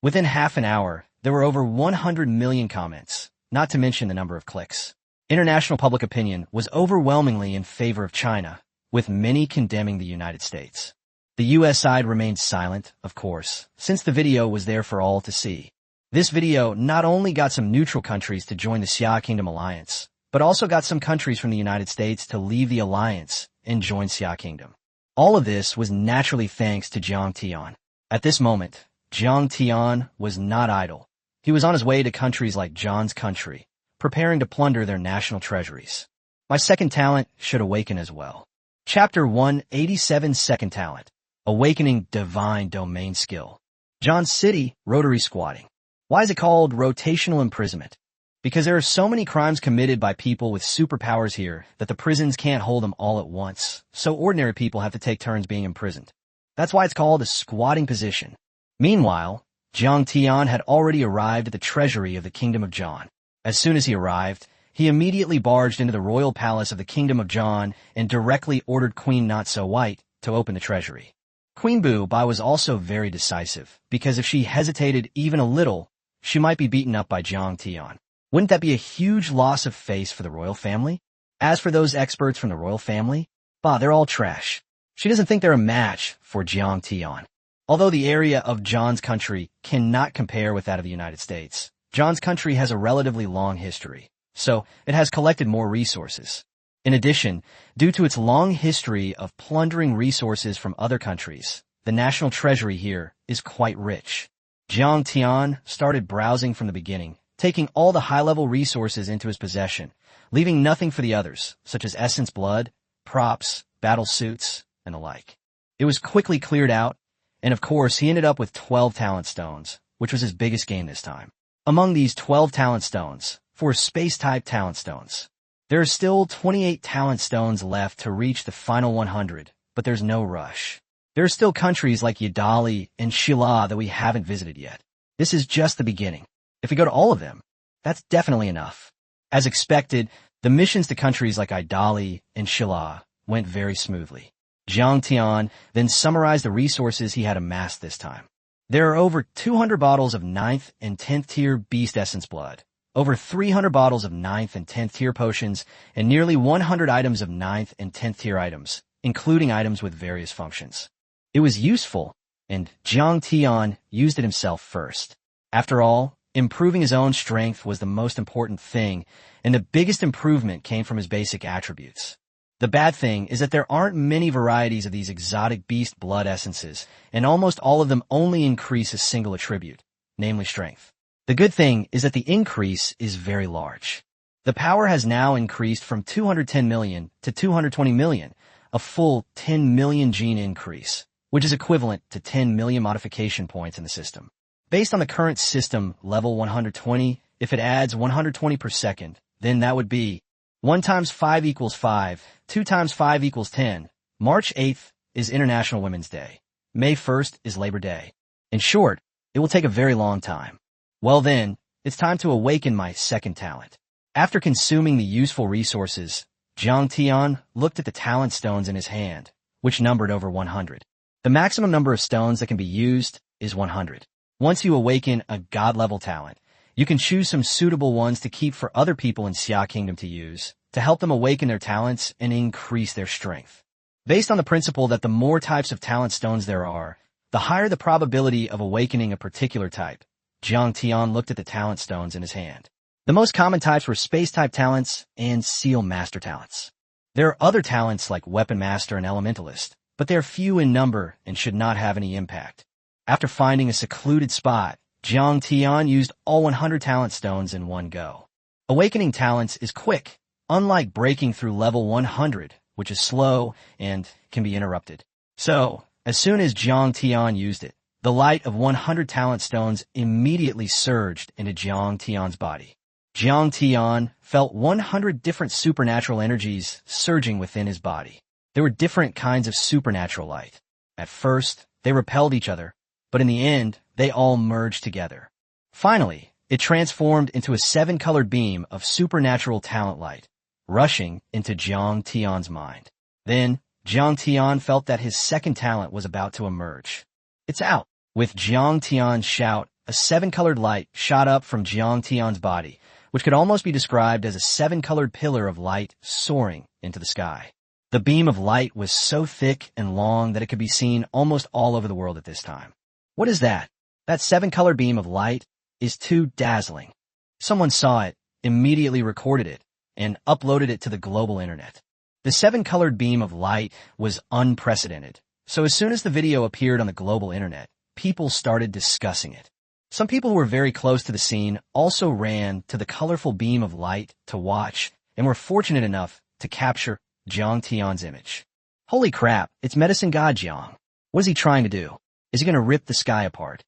Within half an hour, there were over 100 million comments, not to mention the number of clicks. International public opinion was overwhelmingly in favor of China, with many condemning the United States. The US side remained silent, of course, since the video was there for all to see. This video not only got some neutral countries to join the Xia Kingdom Alliance, but also got some countries from the United States to leave the alliance and join Xia Kingdom. All of this was naturally thanks to Jiang Tian. At this moment, Jiang Tian was not idle. He was on his way to countries like John's country, preparing to plunder their national treasuries. My second talent should awaken as well. Chapter 187 Second Talent. Awakening Divine Domain Skill. John's City, Rotary Squatting. Why is it called rotational imprisonment? Because there are so many crimes committed by people with superpowers here that the prisons can't hold them all at once, so ordinary people have to take turns being imprisoned. That's why it's called a squatting position. Meanwhile, Jiang Tian had already arrived at the treasury of the Kingdom of John. As soon as he arrived, he immediately barged into the royal palace of the Kingdom of John and directly ordered Queen Not So White to open the treasury. Queen Bu Bai was also very decisive, because if she hesitated even a little, she might be beaten up by Jiang Tian. Wouldn't that be a huge loss of face for the royal family? As for those experts from the royal family, they're all trash. She doesn't think they're a match for Jiang Tian. Although the area of John's country cannot compare with that of the United States, John's country has a relatively long history, so it has collected more resources. In addition, due to its long history of plundering resources from other countries, the national treasury here is quite rich. Jiang Tian started browsing from the beginning, taking all the high-level resources into his possession, leaving nothing for the others, such as essence blood, props, battle suits, and the like. It was quickly cleared out, and of course he ended up with 12 talent stones, which was his biggest gain this time. Among these 12 talent stones, 4 space-type talent stones. There are still 28 talent stones left to reach the final 100, but there's no rush. There are still countries like Yadali and Shilla that we haven't visited yet. This is just the beginning. If we go to all of them, that's definitely enough. As expected, the missions to countries like Idali and Shilla went very smoothly. Jiang Tian then summarized the resources he had amassed this time. There are over 200 bottles of 9th and 10th tier beast essence blood, over 300 bottles of 9th and 10th tier potions, and nearly 100 items of 9th and 10th tier items, including items with various functions. It was useful, and Jiang Tian used it himself first. After all, improving his own strength was the most important thing, and the biggest improvement came from his basic attributes. The bad thing is that there aren't many varieties of these exotic beast blood essences, and almost all of them only increase a single attribute, namely strength. The good thing is that the increase is very large. The power has now increased from 210 million to 220 million, a full 10 million gene increase, which is equivalent to 10 million modification points in the system. Based on the current system level 120, if it adds 120 per second, then that would be 1 times 5 equals 5, 2 times 5 equals 10. March 8th is International Women's Day. May 1st is Labor Day. In short, it will take a very long time. Well then, it's time to awaken my second talent. After consuming the useful resources, Jiang Tian looked at the talent stones in his hand, which numbered over 100. The maximum number of stones that can be used is 100. Once you awaken a god-level talent, you can choose some suitable ones to keep for other people in Xia Kingdom to use, to help them awaken their talents and increase their strength. Based on the principle that the more types of talent stones there are, the higher the probability of awakening a particular type, Jiang Tian looked at the talent stones in his hand. The most common types were Space-type talents and Seal Master talents. There are other talents like Weapon Master and Elementalist, but they are few in number and should not have any impact. After finding a secluded spot, Jiang Tian used all 100 talent stones in one go. Awakening talents is quick, unlike breaking through level 100, which is slow and can be interrupted. So, as soon as Jiang Tian used it, the light of 100 talent stones immediately surged into Jiang Tian's body. Jiang Tian felt 100 different supernatural energies surging within his body. There were different kinds of supernatural light. At first, they repelled each other, but in the end, they all merged together. Finally, it transformed into a 7-colored beam of supernatural talent light, rushing into Jiang Tian's mind. Then, Jiang Tian felt that his second talent was about to emerge. It's out! With Jiang Tian's shout, a 7-colored light shot up from Jiang Tian's body, which could almost be described as a 7-colored pillar of light soaring into the sky. The beam of light was so thick and long that it could be seen almost all over the world at this time. What is that? That 7-colored beam of light is too dazzling. Someone saw it, immediately recorded it, and uploaded it to the global internet. The 7-colored beam of light was unprecedented, so as soon as the video appeared on the global internet, people started discussing it. Some people who were very close to the scene also ran to the colorful beam of light to watch and were fortunate enough to capture Jiang Tian's image. Holy crap, it's Medicine God Jiang. What is he trying to do? Is he going to rip the sky apart?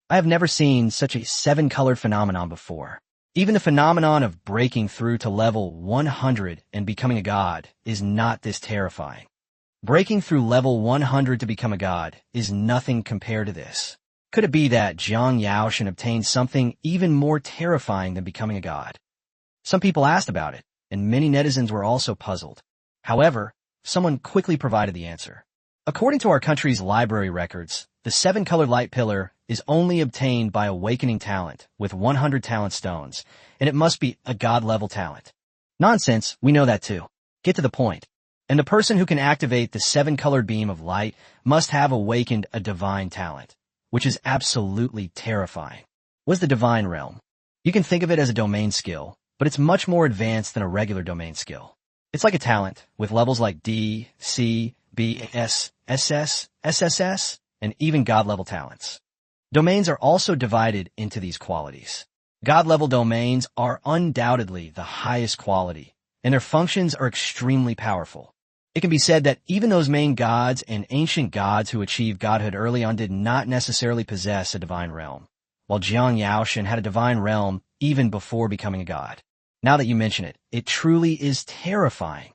I have never seen such a 7-colored phenomenon before. Even the phenomenon of breaking through to level 100 and becoming a god is not this terrifying. Breaking through level 100 to become a god is nothing compared to this. Could it be that Jiang Yaoshan obtained something even more terrifying than becoming a god? Some people asked about it, and many netizens were also puzzled. However, someone quickly provided the answer. According to our country's library records, the 7-colored light pillar is only obtained by awakening talent with 100 talent stones, and it must be a god-level talent. Nonsense, we know that too. Get to the point. And the person who can activate the 7-colored beam of light must have awakened a divine talent, which is absolutely terrifying. What's the divine realm? You can think of it as a domain skill, but it's much more advanced than a regular domain skill. It's like a talent, with levels like D, C, B, S, SS, SSS, and even god-level talents. Domains are also divided into these qualities. God-level domains are undoubtedly the highest quality, and their functions are extremely powerful. It can be said that even those main gods and ancient gods who achieved godhood early on did not necessarily possess a divine realm, while Jiang Yaoshan had a divine realm even before becoming a god. Now that you mention it, it truly is terrifying.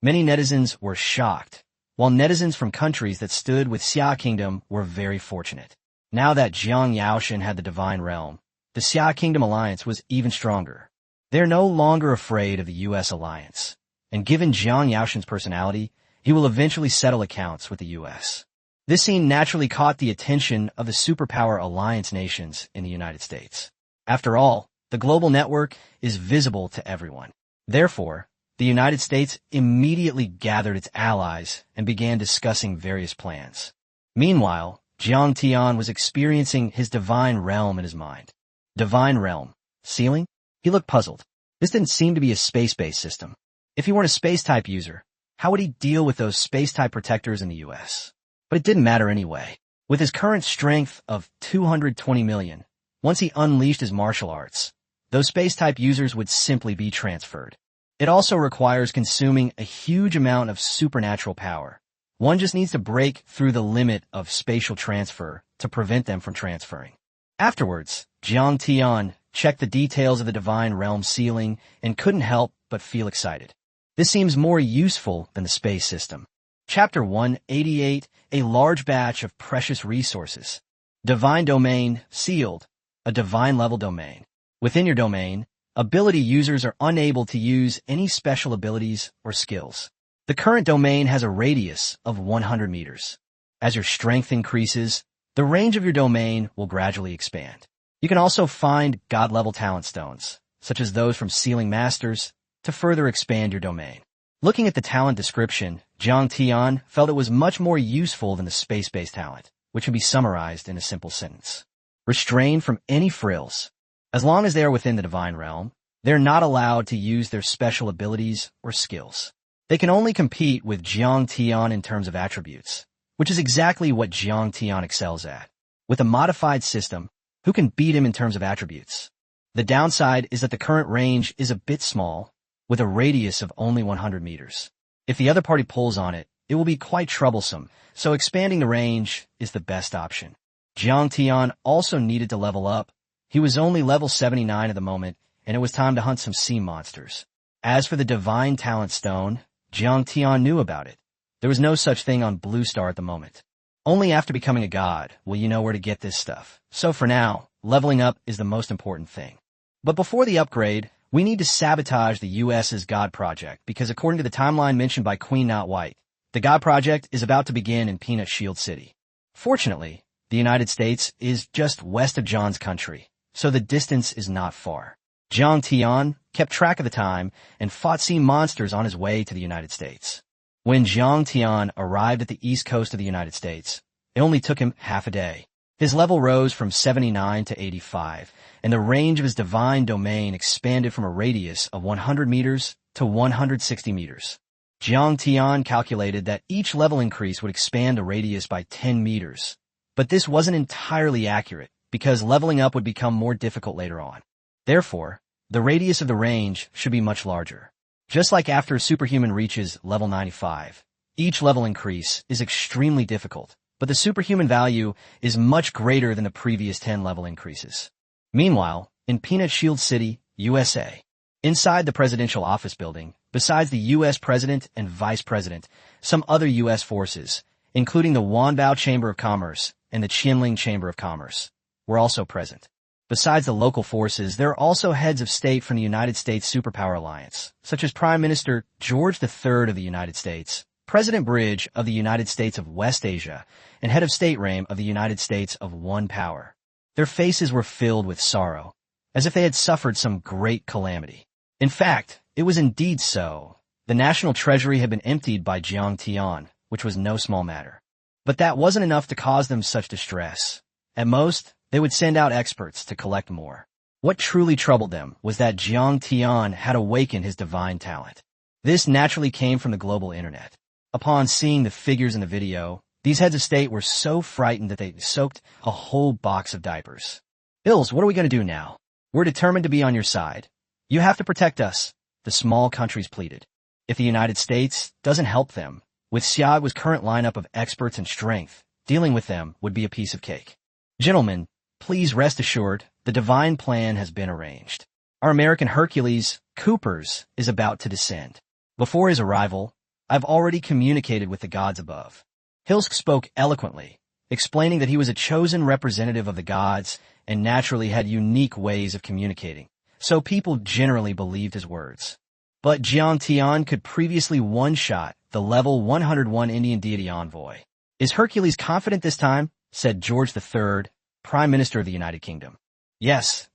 Many netizens were shocked, while netizens from countries that stood with Xia Kingdom were very fortunate. Now that Jiang Yaoshan had the divine realm, the Xia Kingdom alliance was even stronger. They're no longer afraid of the U.S. alliance, and given Jiang Yaoshan's personality, he will eventually settle accounts with the U.S. This scene naturally caught the attention of the superpower alliance nations in the United States. After all, the global network is visible to everyone. Therefore, the United States immediately gathered its allies and began discussing various plans. Meanwhile, Jiang Tian was experiencing his divine realm in his mind. Divine realm? Ceiling? He looked puzzled. This didn't seem to be a space-based system. If he weren't a space-type user, how would he deal with those space-type protectors in the U.S.? But it didn't matter anyway. With his current strength of 220 million, Once he unleashed his martial arts, those space-type users would simply be transferred. It also requires consuming a huge amount of supernatural power. One just needs to break through the limit of spatial transfer to prevent them from transferring. Afterwards, Jiang Tian checked the details of the Divine Realm ceiling and couldn't help but feel excited. This seems more useful than the space system. Chapter 188, A Large Batch of Precious Resources. Divine Domain, Sealed, a divine-level domain. Within your domain, ability users are unable to use any special abilities or skills. The current domain has a radius of 100 meters. As your strength increases, the range of your domain will gradually expand. You can also find God-level talent stones, such as those from Sealing Masters, to further expand your domain. Looking at the talent description, Jiang Tian felt it was much more useful than the space-based talent, which can be summarized in a simple sentence. Restrained from any frills. As long as they are within the Divine Realm, they're not allowed to use their special abilities or skills. They can only compete with Jiang Tian in terms of attributes, which is exactly what Jiang Tian excels at. With a modified system, who can beat him in terms of attributes? The downside is that the current range is a bit small, with a radius of only 100 meters. If the other party pulls on it, it will be quite troublesome, so expanding the range is the best option. Jiang Tian also needed to level up. He was only level 79 at the moment, and it was time to hunt some sea monsters. As for the Divine Talent Stone, Jiang Tian knew about it. There was no such thing on Blue Star at the moment. Only after becoming a god will you know where to get this stuff. So for now, leveling up is the most important thing. But before the upgrade, we need to sabotage the U.S.'s God Project because according to the timeline mentioned by Queen Not White, the God Project is about to begin in Peanut Shield City. Fortunately, the United States is just west of John's country, so the distance is not far. Jiang Tian kept track of the time and fought sea monsters on his way to the United States. When Jiang Tian arrived at the east coast of the United States, it only took him half a day. His level rose from 79 to 85, and the range of his divine domain expanded from a radius of 100 meters to 160 meters. Jiang Tian calculated that each level increase would expand the radius by 10 meters. But this wasn't entirely accurate, because leveling up would become more difficult later on. Therefore, the radius of the range should be much larger. Just like after a superhuman reaches level 95, each level increase is extremely difficult, but the superhuman value is much greater than the previous 10 level increases. Meanwhile, in Peanut Shield City, USA, inside the presidential office building, besides the U.S. President and Vice President, some other U.S. forces, including the Wanbao Chamber of Commerce and the Qianling Chamber of Commerce, were also present. Besides the local forces, there are also heads of state from the United States Superpower Alliance, such as Prime Minister George III of the United States, President Bridge of the United States of West Asia, and Head of State Rame of the United States of One Power. Their faces were filled with sorrow, as if they had suffered some great calamity. In fact, it was indeed so. The national treasury had been emptied by Jiang Tian, which was no small matter. But that wasn't enough to cause them such distress. At most, they would send out experts to collect more. What truly troubled them was that Jiang Tian had awakened his divine talent. This naturally came from the global internet. Upon seeing the figures in the video, these heads of state were so frightened that they soaked a whole box of diapers. Ills, what are we going to do now? We're determined to be on your side. You have to protect us, the small countries pleaded. If the United States doesn't help them, with Xiaogu's current lineup of experts and strength, dealing with them would be a piece of cake. Gentlemen, please rest assured, the divine plan has been arranged. Our American Hercules, Coopers, is about to descend. Before his arrival, I've already communicated with the gods above. Hilsk spoke eloquently, explaining that he was a chosen representative of the gods and naturally had unique ways of communicating, so people generally believed his words. But Jiang Tian could previously one-shot the level 101 Indian deity envoy. Is Hercules confident this time? Said George III, Prime Minister of the United Kingdom. Yes.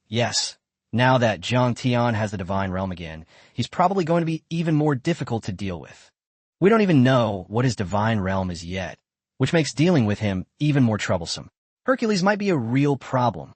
Now that Jiang Tian has the divine realm again, he's probably going to be even more difficult to deal with. We don't even know what his divine realm is yet, which makes dealing with him even more troublesome. Hercules might be a real problem.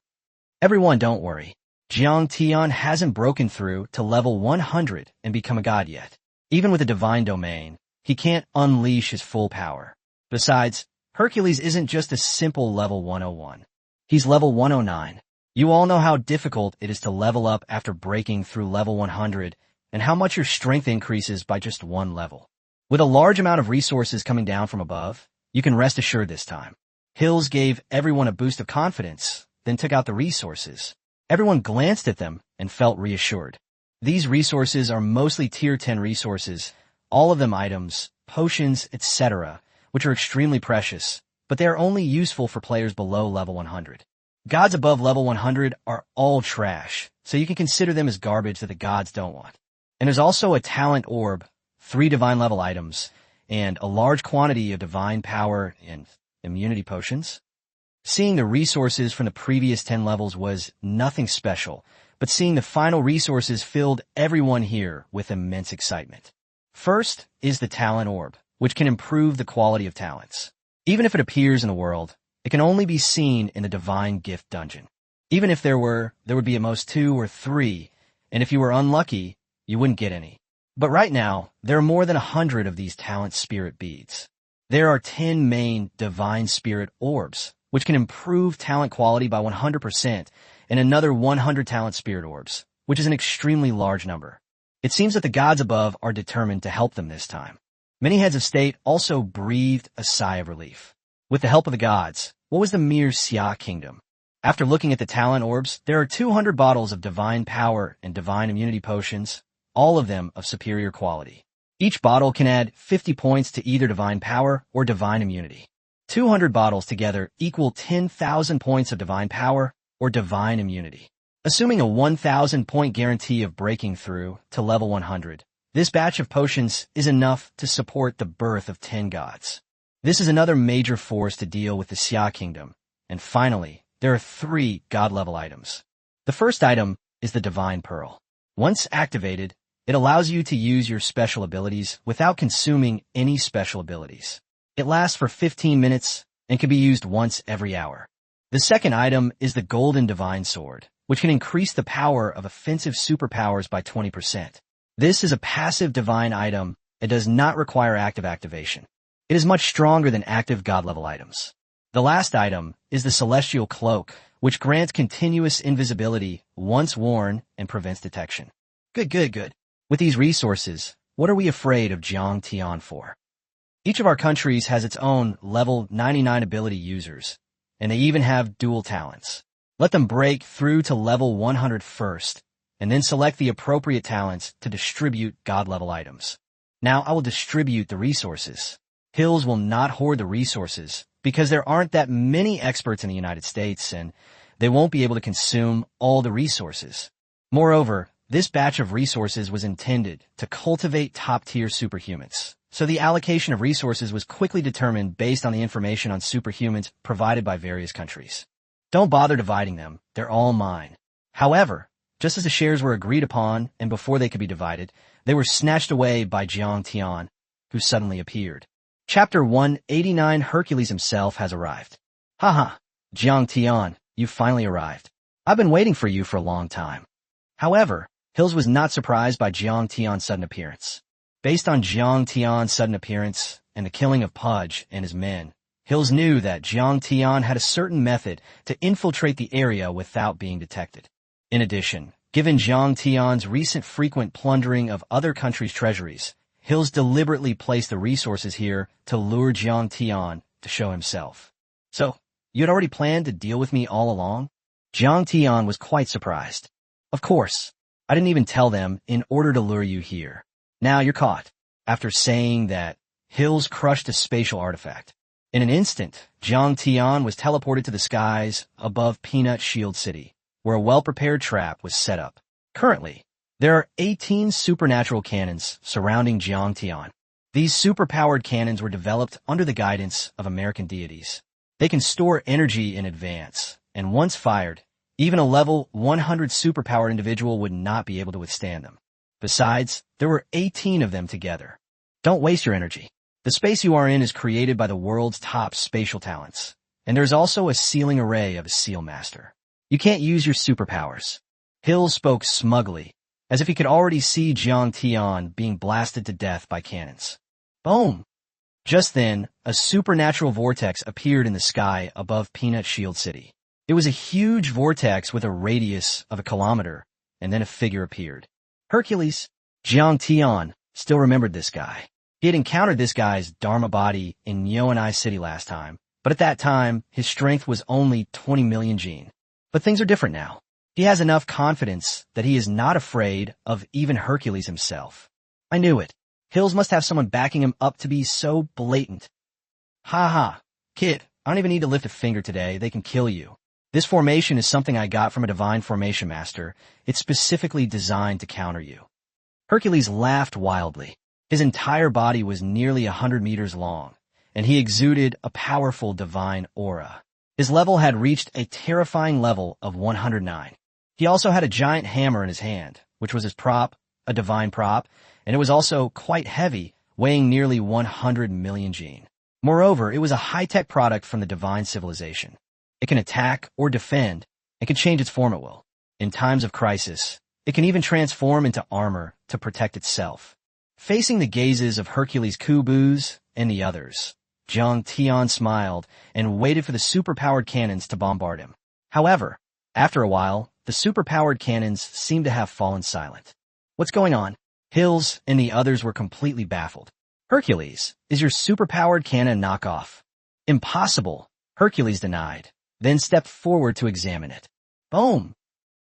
Everyone, don't worry. Jiang Tian hasn't broken through to level 100 and become a god yet. Even with a divine domain, he can't unleash his full power. Besides, Hercules isn't just a simple level 101. He's level 109. You all know how difficult it is to level up after breaking through level 100 and how much your strength increases by just one level. With a large amount of resources coming down from above, you can rest assured this time. Hills gave everyone a boost of confidence, then took out the resources. Everyone glanced at them and felt reassured. These resources are mostly tier 10 resources, all of them items, potions, etc., which are extremely precious, but they are only useful for players below level 100. Gods above level 100 are all trash, so you can consider them as garbage that the gods don't want. And there's also a talent orb, 3 divine level items, and a large quantity of divine power and immunity potions. Seeing the resources from the previous 10 levels was nothing special, but seeing the final resources filled everyone here with immense excitement. First is the talent orb, which can improve the quality of talents. Even if it appears in the world, it can only be seen in the Divine Gift Dungeon. Even if there would be at most 2 or 3, and if you were unlucky, you wouldn't get any. But right now, there are more than 100 of these talent spirit beads. There are 10 main Divine Spirit orbs, which can improve talent quality by 100%, and another 100 talent spirit orbs, which is an extremely large number. It seems that the gods above are determined to help them this time. Many heads of state also breathed a sigh of relief. With the help of the gods, what was the mere Xia Kingdom? After looking at the talent orbs, there are 200 bottles of divine power and divine immunity potions, all of them of superior quality. Each bottle can add 50 points to either divine power or divine immunity. 200 bottles together equal 10,000 points of divine power or divine immunity. Assuming a 1,000 point guarantee of breaking through to level 100, this batch of potions is enough to support the birth of 10 gods. This is another major force to deal with the Xia Kingdom. And finally, there are 3 god-level items. The first item is the Divine Pearl. Once activated, it allows you to use your special abilities without consuming any special abilities. It lasts for 15 minutes and can be used once every hour. The second item is the Golden Divine Sword, which can increase the power of offensive superpowers by 20%. This is a passive divine item and does not require active activation. It is much stronger than active god-level items. The last item is the Celestial Cloak, which grants continuous invisibility once worn and prevents detection. Good. With these resources, what are we afraid of Jiang Tian for? Each of our countries has its own level 99 ability users, and they even have dual talents. Let them break through to level 100 first, and then select the appropriate talents to distribute god-level items. Now I will distribute the resources. Hills will not hoard the resources, because there aren't that many experts in the United States, and they won't be able to consume all the resources. Moreover, this batch of resources was intended to cultivate top-tier superhumans, so the allocation of resources was quickly determined based on the information on superhumans provided by various countries. Don't bother dividing them, they're all mine. However, just as the shares were agreed upon and before they could be divided, they were snatched away by Jiang Tian, who suddenly appeared. Chapter 189 Hercules himself has arrived. Haha, Jiang Tian, you finally arrived. I've been waiting for you for a long time. However, Hills was not surprised by Jiang Tian's sudden appearance. Based on Jiang Tian's sudden appearance and the killing of Pudge and his men, Hills knew that Jiang Tian had a certain method to infiltrate the area without being detected. In addition, given Jiang Tian's recent frequent plundering of other countries' treasuries, Hills deliberately placed the resources here to lure Jiang Tian to show himself. So, you had already planned to deal with me all along? Jiang Tian was quite surprised. Of course. I didn't even tell them in order to lure you here. Now you're caught. After saying that, Hills crushed a spatial artifact. In an instant, Jiang Tian was teleported to the skies above Peanut Shield City, where a well-prepared trap was set up. Currently, there are 18 supernatural cannons surrounding Jiang Tian. These superpowered cannons were developed under the guidance of American deities. They can store energy in advance, and once fired, even a level 100 superpowered individual would not be able to withstand them. Besides, there were 18 of them together. Don't waste your energy. The space you are in is created by the world's top spatial talents, and there's also a sealing array of a seal master. You can't use your superpowers. Hill spoke smugly, as if he could already see Jiang Tian being blasted to death by cannons. Boom! Just then, a supernatural vortex appeared in the sky above Peanut Shield City. It was a huge vortex with a radius of a kilometer, and then a figure appeared. Hercules. Jiang Tian still remembered this guy. He had encountered this guy's Dharma body in Yonai City last time, but at that time, his strength was only 20 million Jin. But things are different now. He has enough confidence that he is not afraid of even Hercules himself. I knew it. Hills must have someone backing him up to be so blatant. Ha ha. Kid, I don't even need to lift a finger today. They can kill you. This formation is something I got from a divine formation master. It's specifically designed to counter you. Hercules laughed wildly. His entire body was nearly 100 meters long, and he exuded a powerful divine aura. His level had reached a terrifying level of 109. He also had a giant hammer in his hand, which was his prop, a divine prop, and it was also quite heavy, weighing nearly 100 million Jin. Moreover, it was a high-tech product from the divine civilization. It can attack or defend, and can change its form at will. In times of crisis, it can even transform into armor to protect itself. Facing the gazes of Hercules Kubus and the others, Jiang Tian smiled and waited for the superpowered cannons to bombard him. However, after a while, the superpowered cannons seemed to have fallen silent. What's going on? Hills and the others were completely baffled. Hercules, is your superpowered cannon knockoff? Impossible, Hercules denied, then stepped forward to examine it. Boom!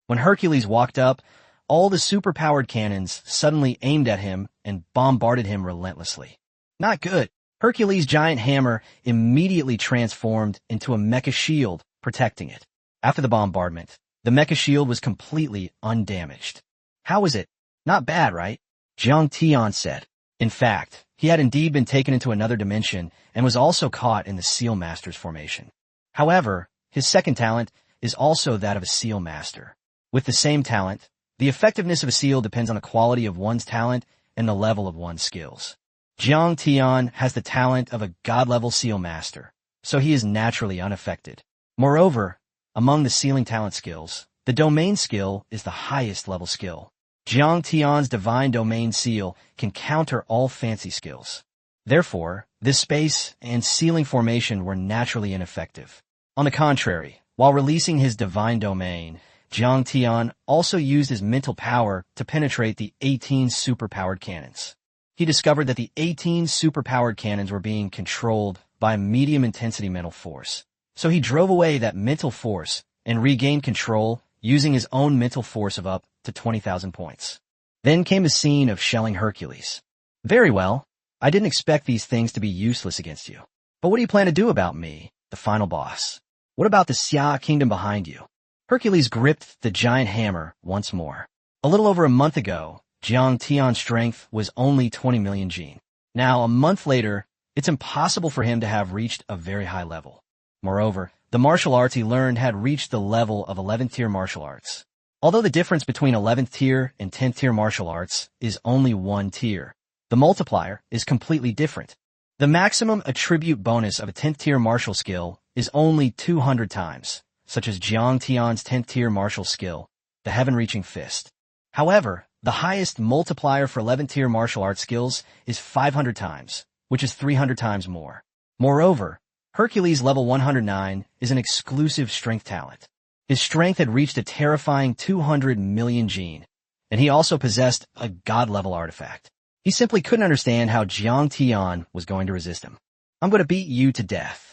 When Hercules walked up, all the superpowered cannons suddenly aimed at him and bombarded him relentlessly. Not good. Hercules' giant hammer immediately transformed into a mecha shield, protecting it. After the bombardment, the mecha shield was completely undamaged. How was it? Not bad, right? Jiang Tian said. In fact, he had indeed been taken into another dimension and was also caught in the Seal Master's formation. However, his second talent is also that of a Seal Master. With the same talent, the effectiveness of a seal depends on the quality of one's talent and the level of one's skills. Jiang Tian has the talent of a God-level Seal Master, so he is naturally unaffected. Moreover, among the sealing talent skills, the domain skill is the highest level skill. Jiang Tian's divine domain seal can counter all fancy skills. Therefore, this space and sealing formation were naturally ineffective. On the contrary, while releasing his divine domain, Jiang Tian also used his mental power to penetrate the 18 superpowered cannons. He discovered that the 18 superpowered cannons were being controlled by a medium-intensity mental force. So he drove away that mental force and regained control using his own mental force of up to 20,000 points. Then came the scene of shelling Hercules. Very well. I didn't expect these things to be useless against you. But what do you plan to do about me, the final boss? What about the Xia kingdom behind you? Hercules gripped the giant hammer once more. A little over a month ago, Jiang Tian's strength was only 20 million Jin. Now, a month later, it's impossible for him to have reached a very high level. Moreover, the martial arts he learned had reached the level of 11th tier martial arts. Although the difference between 11th tier and 10th tier martial arts is only 1 tier, the multiplier is completely different. The maximum attribute bonus of a 10th tier martial skill is only 200 times, such as Jiang Tian's 10th tier martial skill, the heaven-reaching fist. However, the highest multiplier for 11th tier martial arts skills is 500 times, which is 300 times more. Moreover, Hercules level 109 is an exclusive strength talent. His strength had reached a terrifying 200 million Jin, and he also possessed a god-level artifact. He simply couldn't understand how Jiang Tian was going to resist him. I'm going to beat you to death,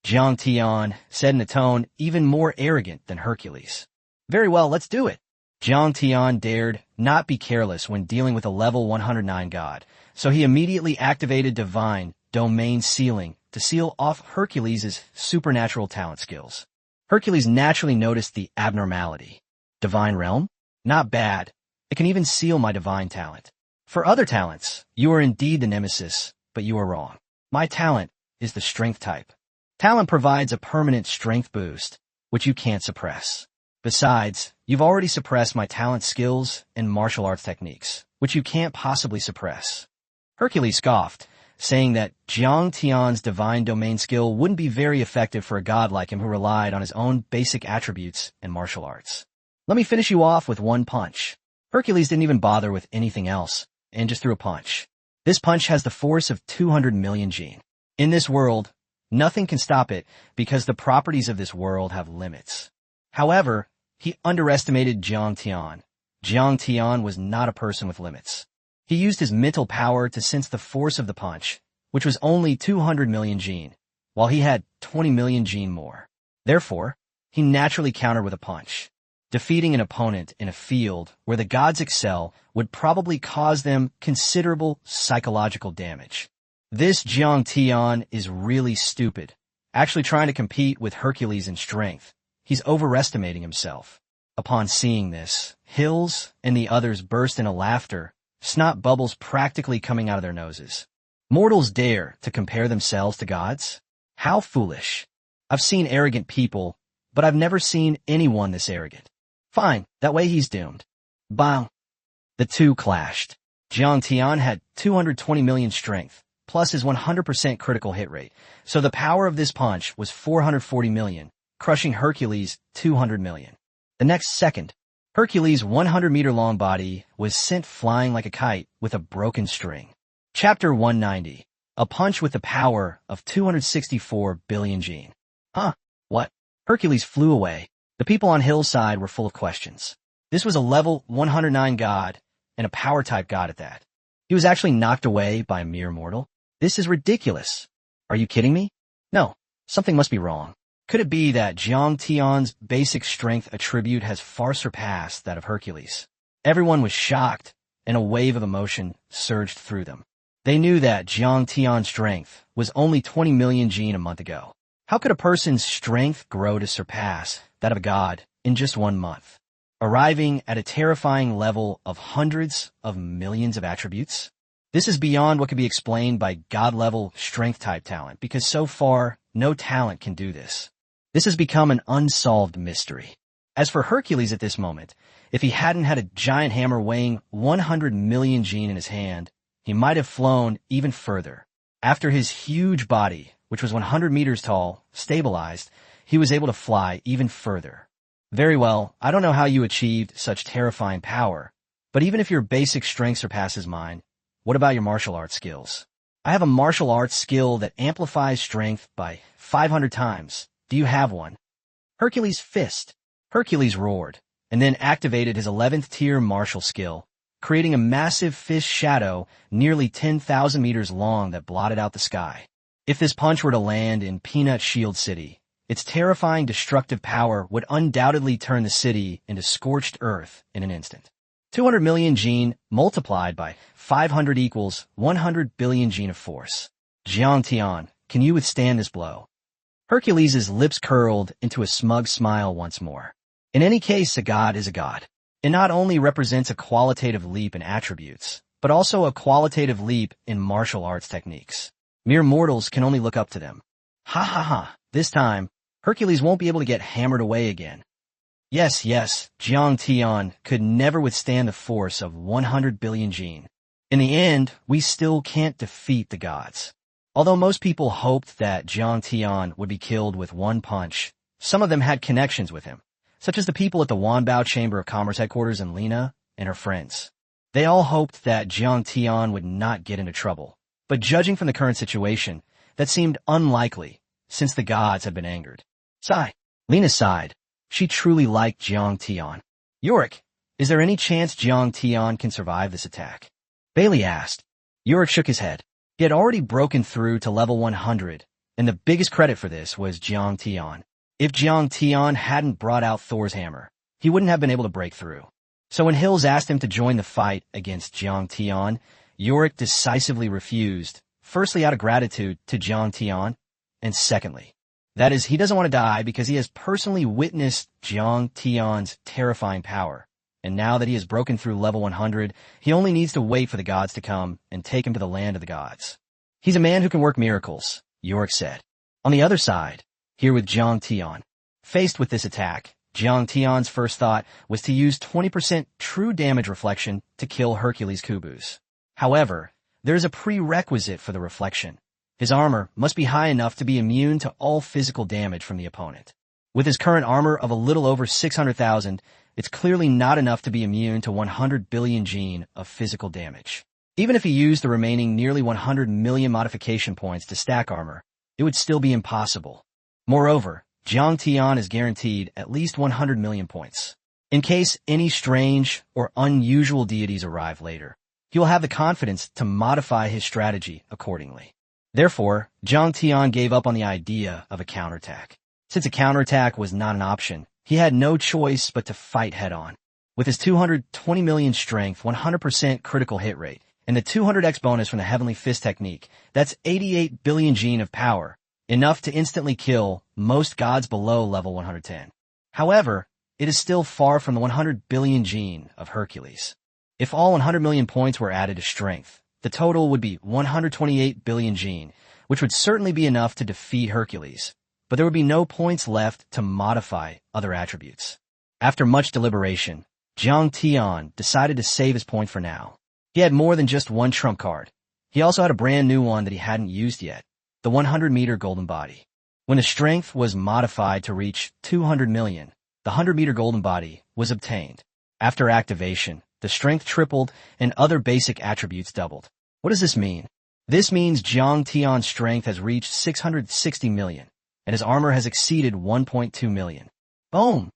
Jiang Tian said in a tone even more arrogant than Hercules. Very well, let's do it. Jiang Tian dared not be careless when dealing with a level 109 god, so he immediately activated divine domain sealing to seal off Hercules' supernatural talent skills. Hercules naturally noticed the abnormality. Divine realm? Not bad. It can even seal my divine talent. For other talents, you are indeed the nemesis, but you are wrong. My talent is the strength type. Talent provides a permanent strength boost, which you can't suppress. Besides, you've already suppressed my talent skills and martial arts techniques, which you can't possibly suppress. Hercules scoffed, saying that Jiang Tian's divine domain skill wouldn't be very effective for a god like him who relied on his own basic attributes and martial arts. Let me finish you off with one punch. Hercules didn't even bother with anything else, and just threw a punch. This punch has the force of 200 million Jin. In this world, Nothing can stop it because the properties of this world have limits. However, he underestimated Jiang Tian. Jiang Tian was not a person with limits. He used his mental power to sense the force of the punch, which was only 200 million Jin, while he had 20 million Jin more. Therefore, he naturally countered with a punch. Defeating an opponent in a field where the gods excel would probably cause them considerable psychological damage. This Jiang Tian is really stupid, actually trying to compete with Hercules in strength. He's overestimating himself. Upon seeing this, Hills and the others burst into laughter, snot bubbles practically coming out of their noses. Mortals dare to compare themselves to gods? How foolish. I've seen arrogant people, but I've never seen anyone this arrogant. Fine, that way he's doomed. Bang. The two clashed. Jiang Tian had 220 million strength, plus his 100% critical hit rate, so the power of this punch was 440 million, crushing Hercules' 200 million. The next second, Hercules' 100-meter-long body was sent flying like a kite with a broken string. Chapter 190. A punch with the power of 264 billion Jin. Huh? What? Hercules flew away. The people on Hillside were full of questions. This was a level 109 god, and a power-type god at that. He was actually knocked away by a mere mortal? This is ridiculous. Are you kidding me? No, something must be wrong. Could it be that Jiang Tian's basic strength attribute has far surpassed that of Hercules? Everyone was shocked, and a wave of emotion surged through them. They knew that Jiang Tian's strength was only 20 million Jin a month ago. How could a person's strength grow to surpass that of a god in just 1 month, arriving at a terrifying level of hundreds of millions of attributes? This is beyond what could be explained by god-level strength-type talent, because so far, no talent can do this. This has become an unsolved mystery. As for Hercules at this moment, if he hadn't had a giant hammer weighing 100 million Jin in his hand, he might have flown even further. After his huge body, which was 100 meters tall, stabilized, he was able to fly even further. Very well, I don't know how you achieved such terrifying power, but even if your basic strength surpasses mine, what about your martial arts skills? I have a martial arts skill that amplifies strength by 500 times. Do you have one? Hercules' fist. Hercules roared, and then activated his 11th tier martial skill, creating a massive fist shadow nearly 10,000 meters long that blotted out the sky. If this punch were to land in Peanut Shield City, its terrifying destructive power would undoubtedly turn the city into scorched earth in an instant. 200 million Jin multiplied by 500 equals 100 billion Jin of force. Jiang Tian, can you withstand this blow? Hercules' lips curled into a smug smile once more. In any case, a god is a god. It not only represents a qualitative leap in attributes, but also a qualitative leap in martial arts techniques. Mere mortals can only look up to them. Ha ha ha, this time, Hercules won't be able to get hammered away again. Yes, Jiang Tian could never withstand the force of 100 billion Jin. In the end, we still can't defeat the gods. Although most people hoped that Jiang Tian would be killed with one punch, some of them had connections with him, such as the people at the Wanbao Chamber of Commerce headquarters and Lina and her friends. They all hoped that Jiang Tian would not get into trouble, but judging from the current situation, that seemed unlikely since the gods had been angered. Sigh. Lina sighed. She truly liked Jiang Tian. Yorick, is there any chance Jiang Tian can survive this attack? Bailey asked. Yorick shook his head. He had already broken through to level 100, and the biggest credit for this was Jiang Tian. If Jiang Tian hadn't brought out Thor's hammer, he wouldn't have been able to break through. So when Hills asked him to join the fight against Jiang Tian, Yorick decisively refused, firstly out of gratitude to Jiang Tian, and secondly, that is, he doesn't want to die because he has personally witnessed Jiang Tian's terrifying power, and now that he has broken through level 100, he only needs to wait for the gods to come and take him to the land of the gods. He's a man who can work miracles, Yorick said. On the other side, here with Jiang Tian. Faced with this attack, Jiang Tian's first thought was to use 20% true damage reflection to kill Hercules' Kubus. However, there is a prerequisite for the reflection. His armor must be high enough to be immune to all physical damage from the opponent. With his current armor of a little over 600,000, it's clearly not enough to be immune to 100 billion Jin of physical damage. Even if he used the remaining nearly 100 million modification points to stack armor, it would still be impossible. Moreover, Jiang Tian is guaranteed at least 100 million points. In case any strange or unusual deities arrive later, he will have the confidence to modify his strategy accordingly. Therefore, Jiang Tian gave up on the idea of a counterattack. Since a counterattack was not an option, he had no choice but to fight head-on. With his 220 million strength, 100% critical hit rate, and the 200x bonus from the Heavenly Fist technique, that's 88 billion gene of power, enough to instantly kill most gods below level 110. However, it is still far from the 100 billion gene of Hercules. If all 100 million points were added to strength, the total would be 128 billion gene, which would certainly be enough to defeat Hercules, but there would be no points left to modify other attributes. After much deliberation, Jiang Tian decided to save his point for now. He had more than just one trump card. He also had a brand new one that he hadn't used yet, the 100-meter golden body. When the strength was modified to reach 200 million, the 100-meter golden body was obtained. After activation, the strength tripled and other basic attributes doubled. What does this mean? This means Jiang Tian's strength has reached 660 million, and his armor has exceeded 1.2 million. Boom!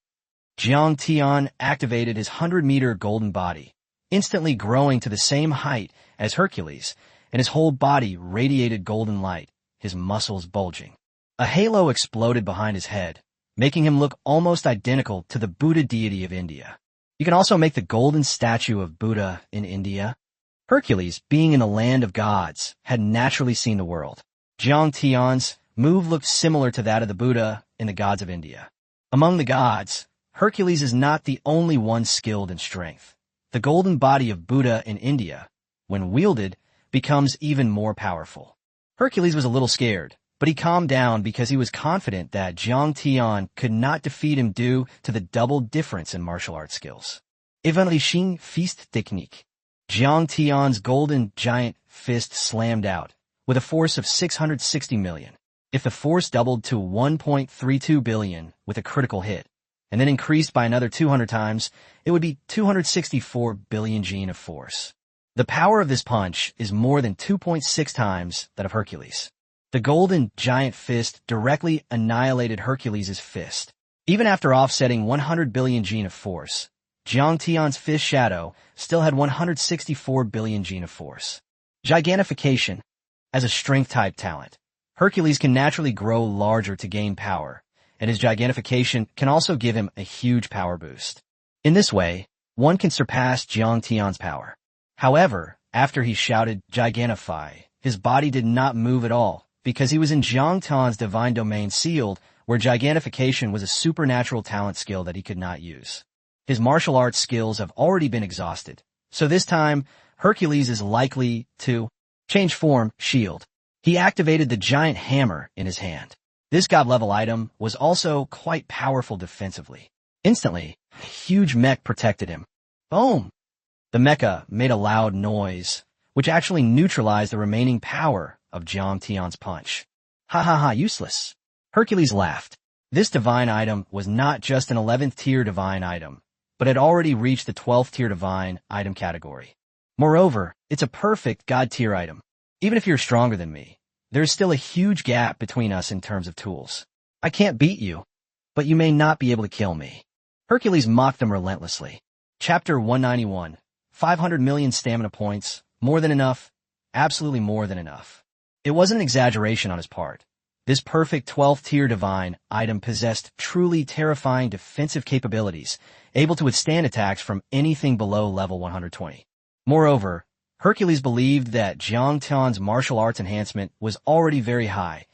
Jiang Tian activated his 100-meter golden body, instantly growing to the same height as Hercules, and his whole body radiated golden light, his muscles bulging. A halo exploded behind his head, making him look almost identical to the Buddha deity of India. You can also make the golden statue of Buddha in India. Hercules, being in the land of gods, had naturally seen the world. Jiang Tian's move looked similar to that of the Buddha in the gods of India. Among the gods, Hercules is not the only one skilled in strength. The golden body of Buddha in India, when wielded, becomes even more powerful. Hercules was a little scared, but he calmed down because he was confident that Jiang Tian could not defeat him due to the double difference in martial arts skills. Evanlishing Fist Technique. Jiang Tian's golden giant fist slammed out, with a force of 660 million. If the force doubled to 1.32 billion with a critical hit, and then increased by another 200 times, it would be 264 billion gene of force. The power of this punch is more than 2.6 times that of Hercules. The golden giant fist directly annihilated Hercules' fist. Even after offsetting 100 billion gene of force, Jiang Tian's fist shadow still had 164 billion gene of force. Gigantification. As a strength-type talent, Hercules can naturally grow larger to gain power, and his gigantification can also give him a huge power boost. In this way, one can surpass Jiang Tian's power. However, after he shouted Gigantify, his body did not move at all, because he was in Jiang Tian's divine domain sealed, where gigantification was a supernatural talent skill that he could not use. His martial arts skills have already been exhausted, so this time, Hercules is likely to change form, shield. He activated the giant hammer in his hand. This god-level item was also quite powerful defensively. Instantly, a huge mech protected him. Boom! The mecha made a loud noise, which actually neutralized the remaining power of Jiang Tian's punch. Ha ha ha, useless. Hercules laughed. This divine item was not just an 11th tier divine item, but had already reached the 12th tier divine item category. Moreover, it's a perfect god tier item. Even if you're stronger than me, there's still a huge gap between us in terms of tools. I can't beat you, but you may not be able to kill me. Hercules mocked them relentlessly. Chapter 191. 500 million stamina points. More than enough. Absolutely more than enough. It wasn't an exaggeration on his part. This perfect 12th tier divine item possessed truly terrifying defensive capabilities, able to withstand attacks from anything below level 120. Moreover, Hercules believed that Jiang Tian's martial arts enhancement was already very high,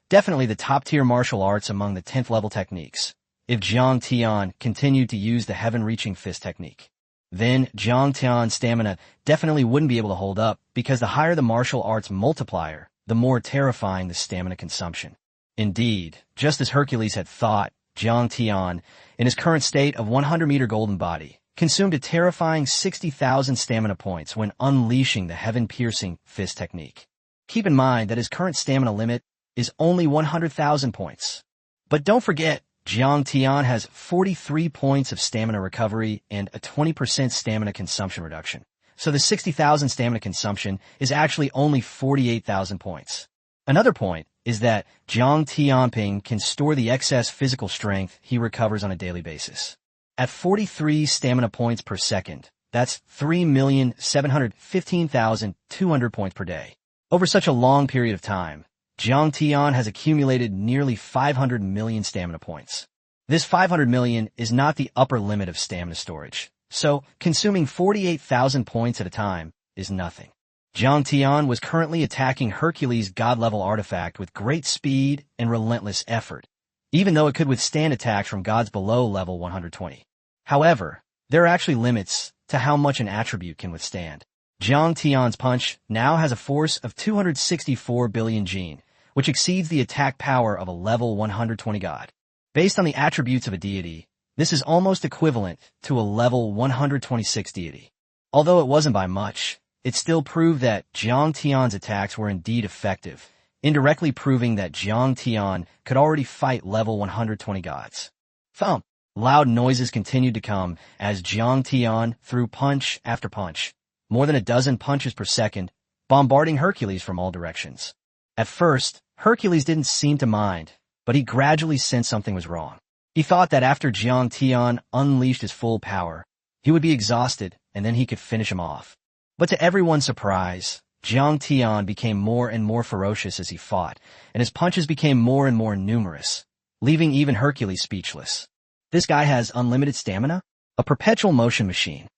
definitely the top-tier martial arts among the 10th level techniques. If Jiang Tian continued to use the heaven-reaching fist technique, then Jiang Tian's stamina definitely wouldn't be able to hold up, because the higher the martial arts multiplier, the more terrifying the stamina consumption. Indeed, just as Hercules had thought, Jiang Tian, in his current state of 100-meter golden body, consumed a terrifying 60,000 stamina points when unleashing the heaven-piercing fist technique. Keep in mind that his current stamina limit is only 100,000 points. But don't forget, Jiang Tian has 43 points of stamina recovery and a 20% stamina consumption reduction. So the 60,000 stamina consumption is actually only 48,000 points. Another point is that Jiang Tianping can store the excess physical strength he recovers on a daily basis. At 43 stamina points per second, that's 3,715,200 points per day. Over such a long period of time, Jiang Tian has accumulated nearly 500 million stamina points. This 500 million is not the upper limit of stamina storage, so consuming 48,000 points at a time is nothing. Jiang Tian was currently attacking Hercules' God-level artifact with great speed and relentless effort, even though it could withstand attacks from gods below level 120. However, there are actually limits to how much an attribute can withstand. Jiang Tian's punch now has a force of 264 billion Jin, which exceeds the attack power of a level 120 god. Based on the attributes of a deity, this is almost equivalent to a level 126 deity. Although it wasn't by much, it still proved that Jiang Tian's attacks were indeed effective, indirectly proving that Jiang Tian could already fight level 120 gods. Thump! Loud noises continued to come as Jiang Tian threw punch after punch, more than a dozen punches per second, bombarding Hercules from all directions. At first, Hercules didn't seem to mind, but he gradually sensed something was wrong. He thought that after Jiang Tian unleashed his full power, he would be exhausted and then he could finish him off. But to everyone's surprise, Jiang Tian became more and more ferocious as he fought, and his punches became more and more numerous, leaving even Hercules speechless. This guy has unlimited stamina? A perpetual motion machine.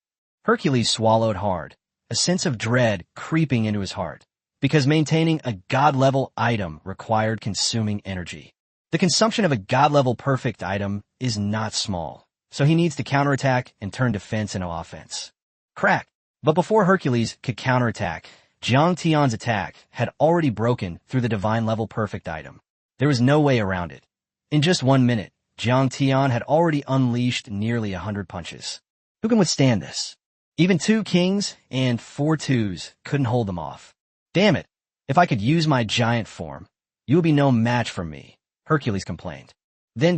Hercules swallowed hard, a sense of dread creeping into his heart, because maintaining a god-level item required consuming energy. The consumption of a god-level perfect item is not small, so he needs to counterattack and turn defense into offense. Crack! But before Hercules could counterattack, Jiang Tian's attack had already broken through the divine-level perfect item. There was no way around it. In just 1 minute, Jiang Tian had already unleashed nearly 100 punches. Who can withstand this? Even 2 kings and 4 twos couldn't hold them off. Damn it! If I could use my giant form, you would be no match for me, Hercules complained. Then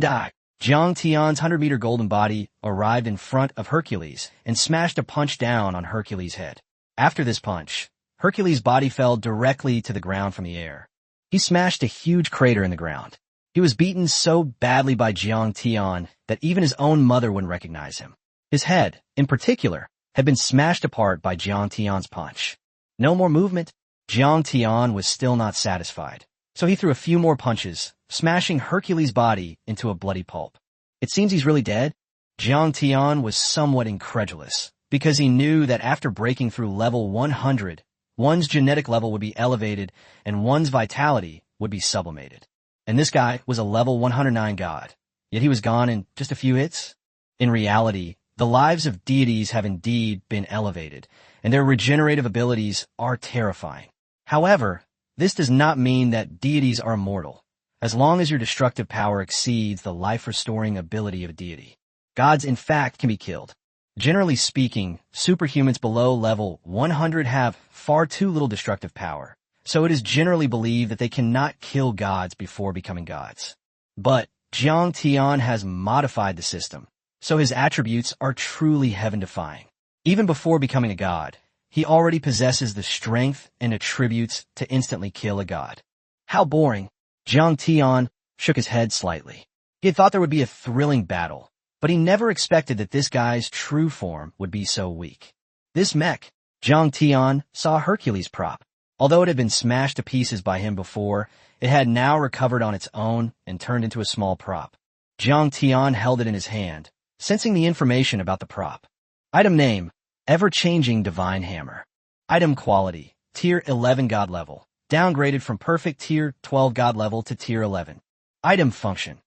Jiang Tian's 100-meter golden body arrived in front of Hercules and smashed a punch down on Hercules' head. After this punch, Hercules' body fell directly to the ground from the air. He smashed a huge crater in the ground. He was beaten so badly by Jiang Tian that even his own mother wouldn't recognize him. His head, in particular, had been smashed apart by Jiang Tian's punch. No more movement. Jiang Tian was still not satisfied, so he threw a few more punches, smashing Hercules' body into a bloody pulp. It seems he's really dead? Jiang Tian was somewhat incredulous, because he knew that after breaking through level 100, one's genetic level would be elevated and one's vitality would be sublimated. And this guy was a level 109 god, yet he was gone in just a few hits? In reality, the lives of deities have indeed been elevated, and their regenerative abilities are terrifying. However, this does not mean that deities are immortal, as long as your destructive power exceeds the life-restoring ability of a deity. Gods, in fact, can be killed. Generally speaking, superhumans below level 100 have far too little destructive power, so it is generally believed that they cannot kill gods before becoming gods. But Jiang Tian has modified the system, so his attributes are truly heaven-defying. Even before becoming a god, he already possesses the strength and attributes to instantly kill a god. How boring. Jiang Tian shook his head slightly. He had thought there would be a thrilling battle, but he never expected that this guy's true form would be so weak. This mech, Jiang Tian saw Hercules' prop. Although it had been smashed to pieces by him before, it had now recovered on its own and turned into a small prop. Jiang Tian held it in his hand, sensing the information about the prop. Item name, Ever-Changing Divine Hammer. Item quality, Tier 11 God level, downgraded from perfect Tier 12 God level to Tier 11. Item function.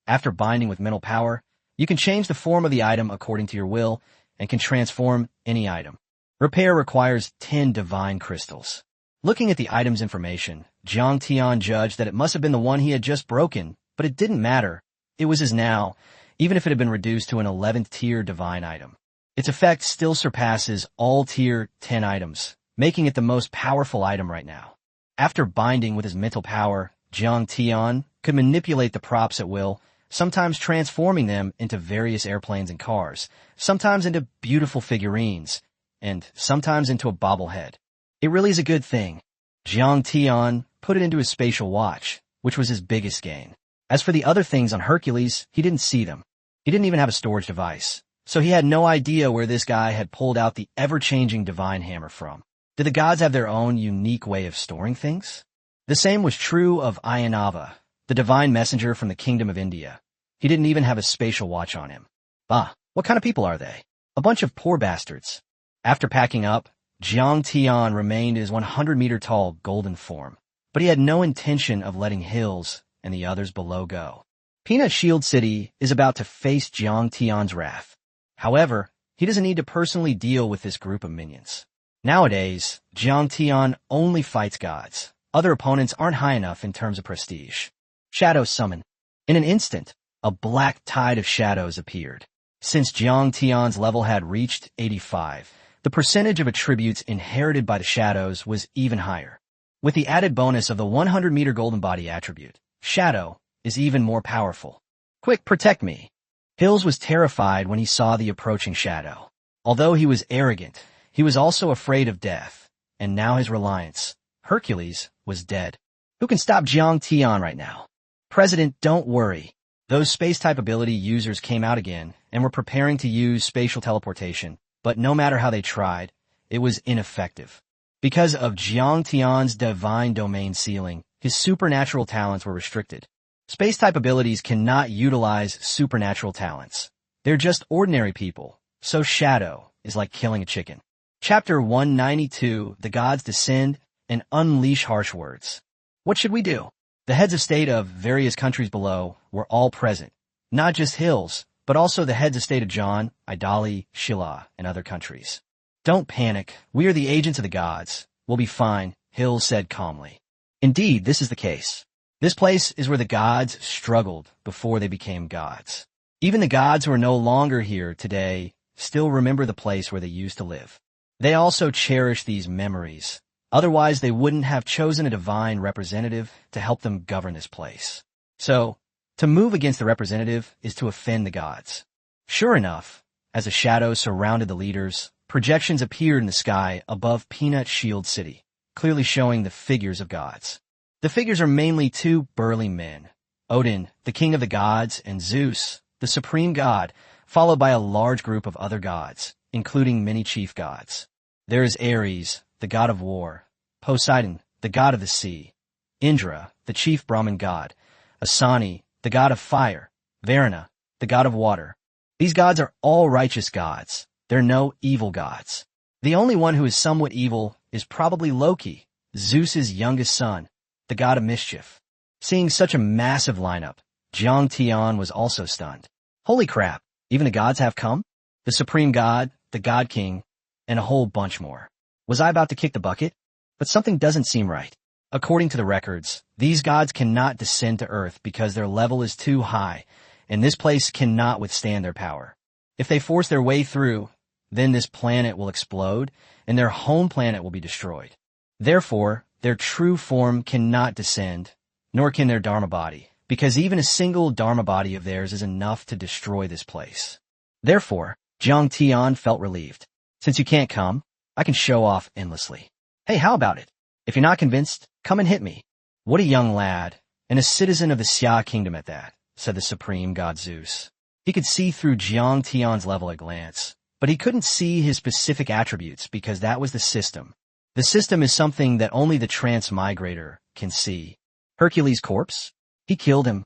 After binding with mental power, you can change the form of the item according to your will and can transform any item. Repair requires 10 divine crystals. Looking at the item's information, Jiang Tian judged that it must have been the one he had just broken, but it didn't matter. It was his now, even if it had been reduced to an 11th tier divine item. Its effect still surpasses all Tier 10 items, making it the most powerful item right now. After binding with his mental power, Jiang Tian could manipulate the props at will, sometimes transforming them into various airplanes and cars, sometimes into beautiful figurines, and sometimes into a bobblehead. It really is a good thing. Jiang Tian put it into his spatial watch, which was his biggest gain. As for the other things on Hercules, he didn't see them. He didn't even have a storage device, so he had no idea where this guy had pulled out the ever-changing divine hammer from. Did the gods have their own unique way of storing things? The same was true of Ayanava, the divine messenger from the Kingdom of India. He didn't even have a spatial watch on him. Bah, what kind of people are they? A bunch of poor bastards. After packing up, Jiang Tian remained his 100-meter-tall golden form, but he had no intention of letting Hills and the others below go. Peanut Shield City is about to face Jiang Tian's wrath. However, he doesn't need to personally deal with this group of minions. Nowadays, Jiang Tian only fights gods. Other opponents aren't high enough in terms of prestige. Shadow Summon. In an instant, a black tide of shadows appeared. Since Jiang Tian's level had reached 85, the percentage of attributes inherited by the shadows was even higher. With the added bonus of the 100-meter golden body attribute, Shadow is even more powerful. Quick, protect me. Hills was terrified when he saw the approaching Shadow. Although he was arrogant, he was also afraid of death, and now his reliance, Hercules, was dead. Who can stop Jiang Tian right now? President, don't worry. Those space-type ability users came out again and were preparing to use spatial teleportation, but no matter how they tried, it was ineffective. Because of Jiang Tian's divine domain ceiling, his supernatural talents were restricted. Space-type abilities cannot utilize supernatural talents. They're just ordinary people, so Shadow is like killing a chicken. Chapter 192, The Gods Descend and Unleash Harsh Words. What should we do? The heads of state of various countries below were all present, not just Hills, but also the heads of state of John, Idali, Shilla, and other countries. Don't panic. We are the agents of the gods. We'll be fine, Hills said calmly. Indeed, this is the case. This place is where the gods struggled before they became gods. Even the gods who are no longer here today still remember the place where they used to live. They also cherish these memories. Otherwise, they wouldn't have chosen a divine representative to help them govern this place. So, to move against the representative is to offend the gods. Sure enough, as a shadow surrounded the leaders, projections appeared in the sky above Peanut Shield City, clearly showing the figures of gods. The figures are mainly two burly men, Odin, the king of the gods, and Zeus, the supreme god, followed by a large group of other gods, including many chief gods. There is Ares, the god of war, Poseidon, the god of the sea, Indra, the chief Brahmin god, Asani, the god of fire, Varuna, the god of water. These gods are all righteous gods. They're no evil gods. The only one who is somewhat evil is probably Loki, Zeus's youngest son, the god of mischief. Seeing such a massive lineup, Jiang Tian was also stunned. Holy crap, even the gods have come? The supreme god, the god king, and a whole bunch more. Was I about to kick the bucket? But something doesn't seem right. According to the records, these gods cannot descend to Earth because their level is too high, and this place cannot withstand their power. If they force their way through, then this planet will explode, and their home planet will be destroyed. Therefore, their true form cannot descend, nor can their Dharma body, because even a single Dharma body of theirs is enough to destroy this place. Therefore, Jiang Tian felt relieved. Since you can't come, I can show off endlessly. Hey, how about it? If you're not convinced, come and hit me. What a young lad, and a citizen of the Xia kingdom at that, said the supreme god Zeus. He could see through Jiang Tian's level at a glance, but he couldn't see his specific attributes because that was the system. The system is something that only the transmigrator can see. Hercules' corpse? He killed him.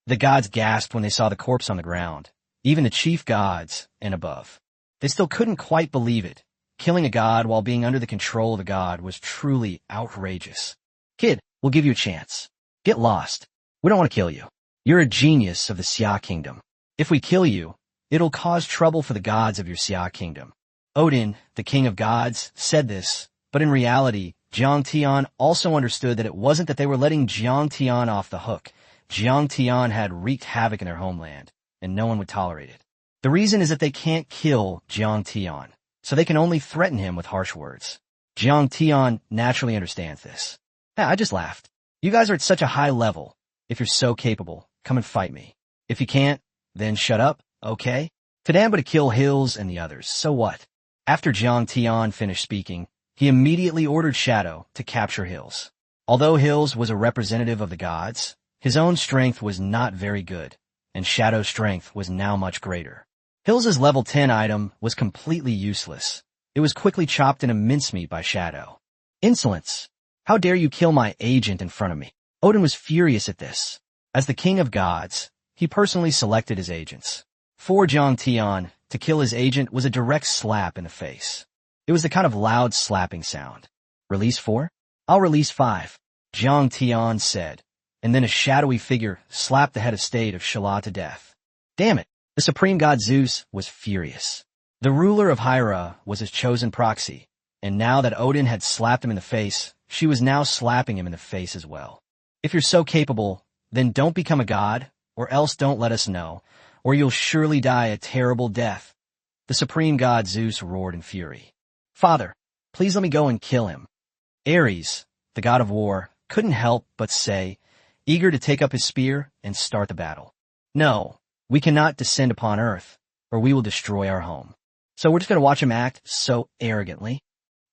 The gods gasped when they saw the corpse on the ground, even the chief gods and above. They still couldn't quite believe it. Killing a god while being under the control of a god was truly outrageous. Kid, we'll give you a chance. Get lost. We don't want to kill you. You're a genius of the Xia kingdom. If we kill you, it'll cause trouble for the gods of your Xia kingdom. Odin, the king of gods, said this, but in reality, Jiang Tian also understood that it wasn't that they were letting Jiang Tian off the hook. Jiang Tian had wreaked havoc in their homeland, and no one would tolerate it. The reason is that they can't kill Jiang Tian, so they can only threaten him with harsh words. Jiang Tian naturally understands this. I just laughed. You guys are at such a high level. If you're so capable, come and fight me. If you can't, then shut up, okay? Today I'm going to kill Hills and the others, so what? After Jiang Tian finished speaking, He immediately ordered Shadow to capture Hills. Although Hills was a representative of the gods, his own strength was not very good, and Shadow's strength was now much greater. Hills' level 10 item was completely useless. It was quickly chopped into mincemeat by Shadow. Insolence! How dare you kill my agent in front of me? Odin was furious at this. As the king of gods, he personally selected his agents. For Jiang Tian, to kill his agent was a direct slap in the face. It was the kind of loud slapping sound. Release 4? I'll release 5, Jiang Tian said, and then a shadowy figure slapped the head of state of Shala to death. Damn it! The supreme god Zeus was furious. The ruler of Hyrule was his chosen proxy, and now that Odin had slapped him in the face, she was now slapping him in the face as well. If you're so capable, then don't become a god, or else don't let us know, or you'll surely die a terrible death. The supreme god Zeus roared in fury. Father, please let me go and kill him. Ares, the god of war, couldn't help but say, eager to take up his spear and start the battle. No, we cannot descend upon Earth, or we will destroy our home. So we're just going to watch him act so arrogantly.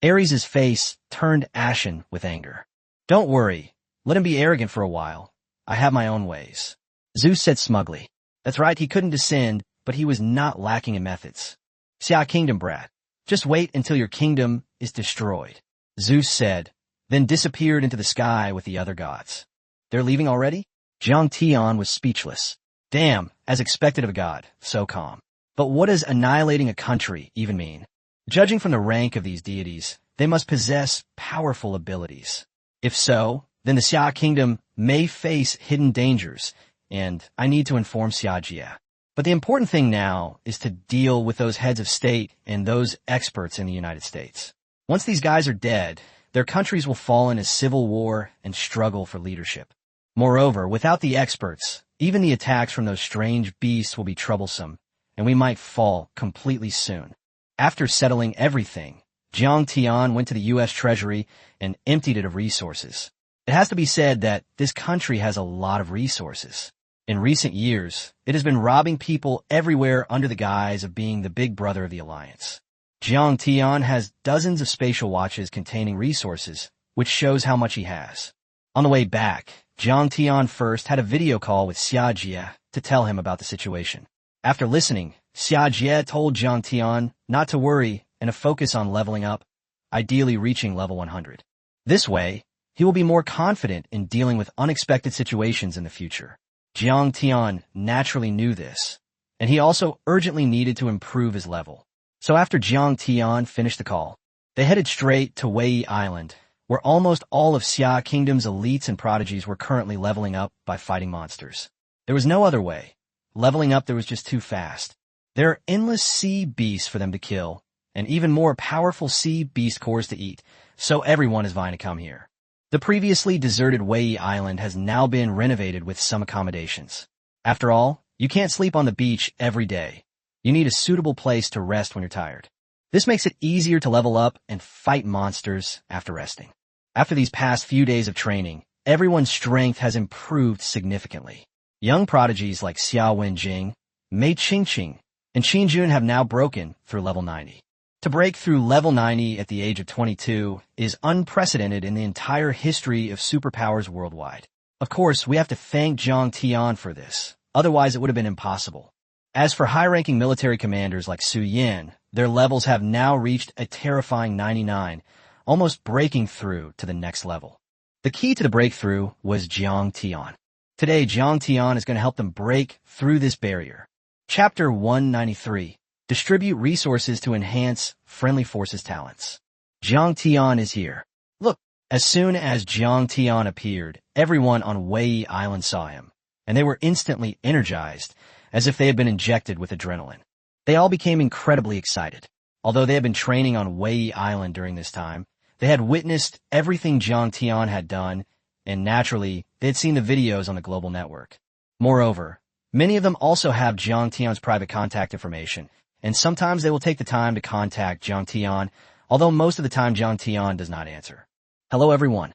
Ares' face turned ashen with anger. Don't worry, let him be arrogant for a while. I have my own ways. Zeus said smugly. That's right, he couldn't descend, but he was not lacking in methods. Xia Kingdom brat, just wait until your kingdom is destroyed, Zeus said, then disappeared into the sky with the other gods. They're leaving already? Jiang Tian was speechless. Damn, as expected of a god, so calm. But what does annihilating a country even mean? Judging from the rank of these deities, they must possess powerful abilities. If so, then the Xia Kingdom may face hidden dangers, and I need to inform Xia Jie. But the important thing now is to deal with those heads of state and those experts in the United States. Once these guys are dead, their countries will fall into civil war and struggle for leadership. Moreover, without the experts, even the attacks from those strange beasts will be troublesome, and we might fall completely soon. After settling everything, Jiang Tian went to the U.S. Treasury and emptied it of resources. It has to be said that this country has a lot of resources. In recent years, it has been robbing people everywhere under the guise of being the big brother of the alliance. Jiang Tian has dozens of spatial watches containing resources, which shows how much he has. On the way back, Jiang Tian first had a video call with Xia Jie to tell him about the situation. After listening, Xia Jie told Jiang Tian not to worry and to focus on leveling up, ideally reaching level 100. This way, he will be more confident in dealing with unexpected situations in the future. Jiang Tian naturally knew this, and he also urgently needed to improve his level. So after Jiang Tian finished the call, they headed straight to Wei Island, where almost all of Xia Kingdom's elites and prodigies were currently leveling up by fighting monsters. There was no other way. Leveling up there was just too fast. There are endless sea beasts for them to kill, and even more powerful sea beast cores to eat, so everyone is vying to come here. The previously deserted Wei Island has now been renovated with some accommodations. After all, you can't sleep on the beach every day. You need a suitable place to rest when you're tired. This makes it easier to level up and fight monsters after resting. After these past few days of training, everyone's strength has improved significantly. Young prodigies like Xiao Wenjing, Mei Qingqing, and Qin Jun have now broken through level 90. To break through level 90 at the age of 22 is unprecedented in the entire history of superpowers worldwide. Of course, we have to thank Jiang Tian for this, otherwise it would have been impossible. As for high-ranking military commanders like Su Yin, their levels have now reached a terrifying 99, almost breaking through to the next level. The key to the breakthrough was Jiang Tian. Today, Jiang Tian is going to help them break through this barrier. Chapter 193. Distribute resources to enhance friendly forces talents. Jiang Tian is here. Look, as soon as Jiang Tian appeared, everyone on Wei Island saw him, and they were instantly energized, as if they had been injected with adrenaline. They all became incredibly excited. Although they had been training on Wei Island during this time, they had witnessed everything Jiang Tian had done, and naturally, they had seen the videos on the global network. Moreover, many of them also have Jiang Tian's private contact information, and sometimes they will take the time to contact Jiang Tian, although most of the time Jiang Tian does not answer. Hello everyone.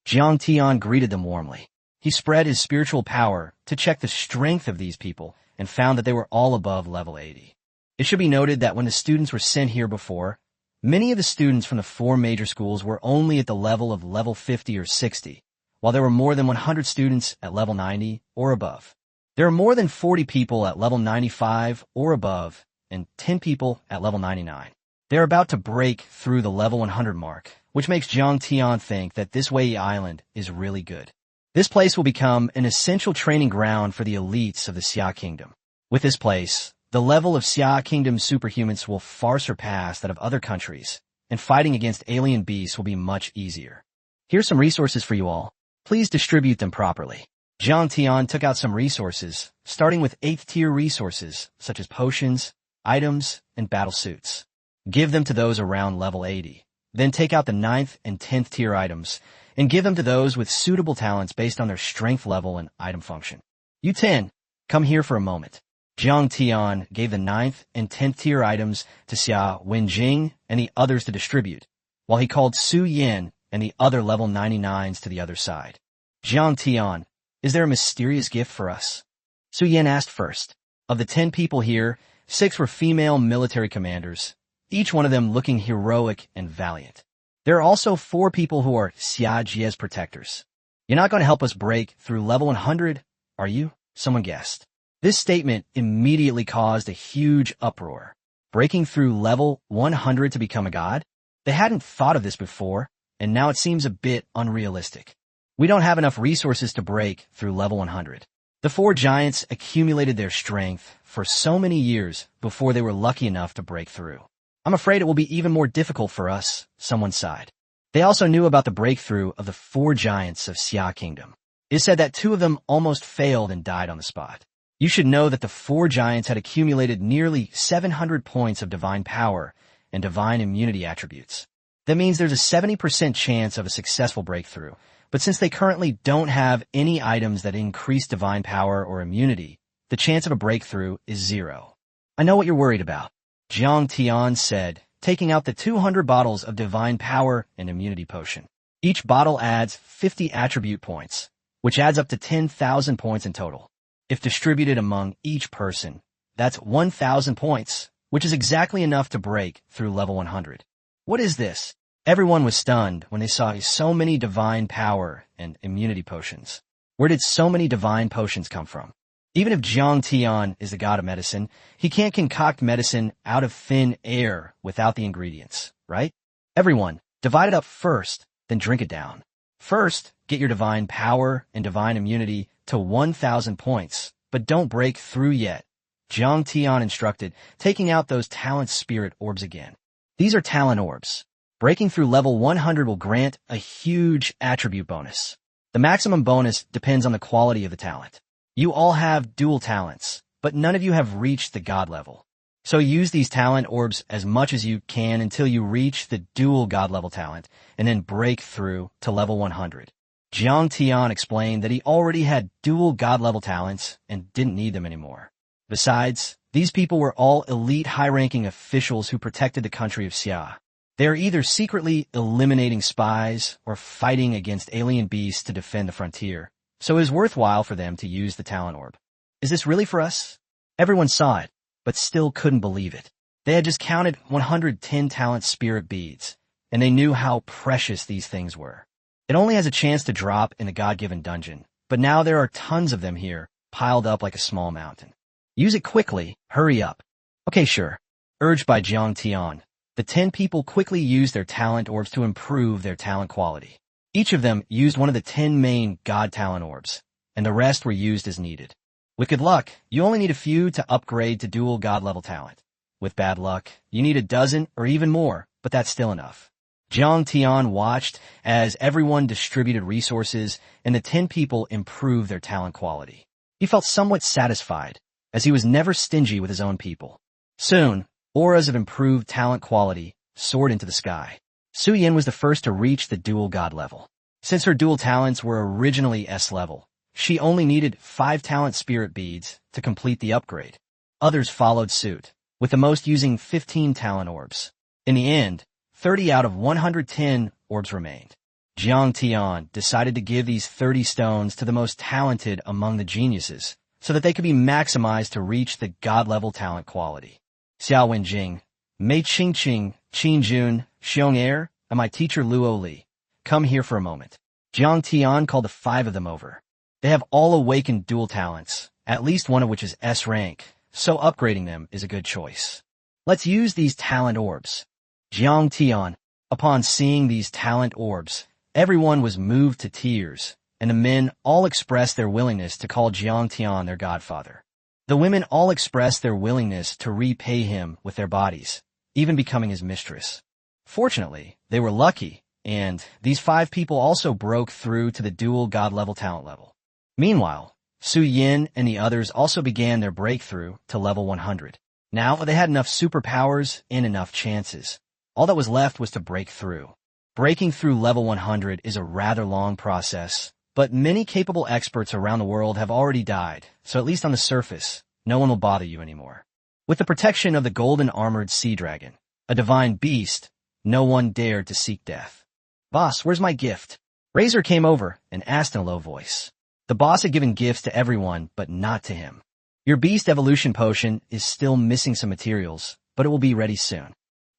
Jiang Tian greeted them warmly. He spread his spiritual power to check the strength of these people and found that they were all above level 80. It should be noted that when the students were sent here before, Many of the students from the 4 major schools were only at the level of level 50 or 60, while there were more than 100 students at level 90 or above. There are more than 40 people at level 95 or above, and 10 people at level 99. They're about to break through the level 100 mark, which makes Jiang Tian think that this Wei Island is really good. This place will become an essential training ground for the elites of the Xia Kingdom. With this place, the level of Xia Kingdom superhumans will far surpass that of other countries, and fighting against alien beasts will be much easier. Here's some resources for you all. Please distribute them properly. Jiang Tian took out some resources, starting with 8th tier resources, such as potions, items, and battle suits. Give them to those around level 80. Then take out the 9th and 10th tier items, and give them to those with suitable talents based on their strength level and item function. You 10, come here for a moment. Jiang Tian gave the 9th and 10th tier items to Xia Wenjing and the others to distribute, while he called Su Yin and the other level 99s to the other side. Jiang Tian, is there a mysterious gift for us? Su Yin asked first. Of the 10 people here, 6 were female military commanders, each one of them looking heroic and valiant. There are also 4 people who are Xia Jie's protectors. You're not going to help us break through level 100, are you? Someone guessed. This statement immediately caused a huge uproar. Breaking through level 100 to become a god? They hadn't thought of this before, and now it seems a bit unrealistic. We don't have enough resources to break through level 100. The 4 giants accumulated their strength for so many years before they were lucky enough to break through. I'm afraid it will be even more difficult for us, someone sighed. They also knew about the breakthrough of the 4 giants of Xia Kingdom. It said that 2 of them almost failed and died on the spot. You should know that the 4 giants had accumulated nearly 700 points of divine power and divine immunity attributes. That means there's a 70% chance of a successful breakthrough, but since they currently don't have any items that increase divine power or immunity, the chance of a breakthrough is 0. I know what you're worried about, Jiang Tian said, taking out the 200 bottles of divine power and immunity potion. Each bottle adds 50 attribute points, which adds up to 10,000 points in total. If distributed among each person, that's 1,000 points, which is exactly enough to break through level 100. What is this? Everyone was stunned when they saw so many divine power and immunity potions. Where did so many divine potions come from? Even if Jiang Tian is the god of medicine, he can't concoct medicine out of thin air without the ingredients, right? Everyone, divide it up first, then drink it down. First, get your divine power and divine immunity to 1,000 points, but don't break through yet. Jiang Tian instructed, taking out those talent spirit orbs again. These are talent orbs. Breaking through level 100 will grant a huge attribute bonus. The maximum bonus depends on the quality of the talent. You all have dual talents, but none of you have reached the god level. So use these talent orbs as much as you can until you reach the dual god level talent, and then break through to level 100. Jiang Tian explained that he already had dual god level talents and didn't need them anymore. Besides, these people were all elite high-ranking officials who protected the country of Xia. They are either secretly eliminating spies or fighting against alien beasts to defend the frontier, so it is worthwhile for them to use the talent orb. Is this really for us? Everyone saw it, but still couldn't believe it. They had just counted 110 talent spirit beads, and they knew how precious these things were. It only has a chance to drop in a God-given dungeon, but now there are tons of them here, piled up like a small mountain. Use it quickly, hurry up. Okay, sure. Urged by Jiang Tian, the 10 people quickly used their talent orbs to improve their talent quality. Each of them used one of the 10 main god talent orbs, and the rest were used as needed. With good luck, you only need a few to upgrade to dual god level talent. With bad luck, you need a dozen or even more, but that's still enough. Jiang Tian watched as everyone distributed resources and the 10 people improved their talent quality. He felt somewhat satisfied, as he was never stingy with his own people. Soon, auras of improved talent quality soared into the sky. Su Yin was the first to reach the dual god level. Since her dual talents were originally S level, she only needed 5 talent spirit beads to complete the upgrade. Others followed suit, with the most using 15 talent orbs. In the end, 30 out of 110 orbs remained. Jiang Tian decided to give these 30 stones to the most talented among the geniuses, so that they could be maximized to reach the god level talent quality. Xiao Wenjing, Mei Qingqing, Qin Jun, Xiong Er, and my teacher Luo Li. Come here for a moment. Jiang Tian called the 5 of them over. They have all awakened dual talents, at least one of which is S rank, so upgrading them is a good choice. Let's use these talent orbs. Jiang Tian. Upon seeing these talent orbs, everyone was moved to tears, and the men all expressed their willingness to call Jiang Tian their godfather. The women all expressed their willingness to repay him with their bodies, even becoming his mistress. Fortunately, they were lucky, and these 5 people also broke through to the dual god-level talent level. Meanwhile, Su Yin and the others also began their breakthrough to level 100. Now they had enough superpowers and enough chances. All that was left was to break through. Breaking through level 100 is a rather long process, but many capable experts around the world have already died, so at least on the surface, no one will bother you anymore. With the protection of the golden armored sea dragon, a divine beast, no one dared to seek death. Boss, where's my gift? Razor came over and asked in a low voice. The boss had given gifts to everyone, but not to him. Your beast evolution potion is still missing some materials, but it will be ready soon.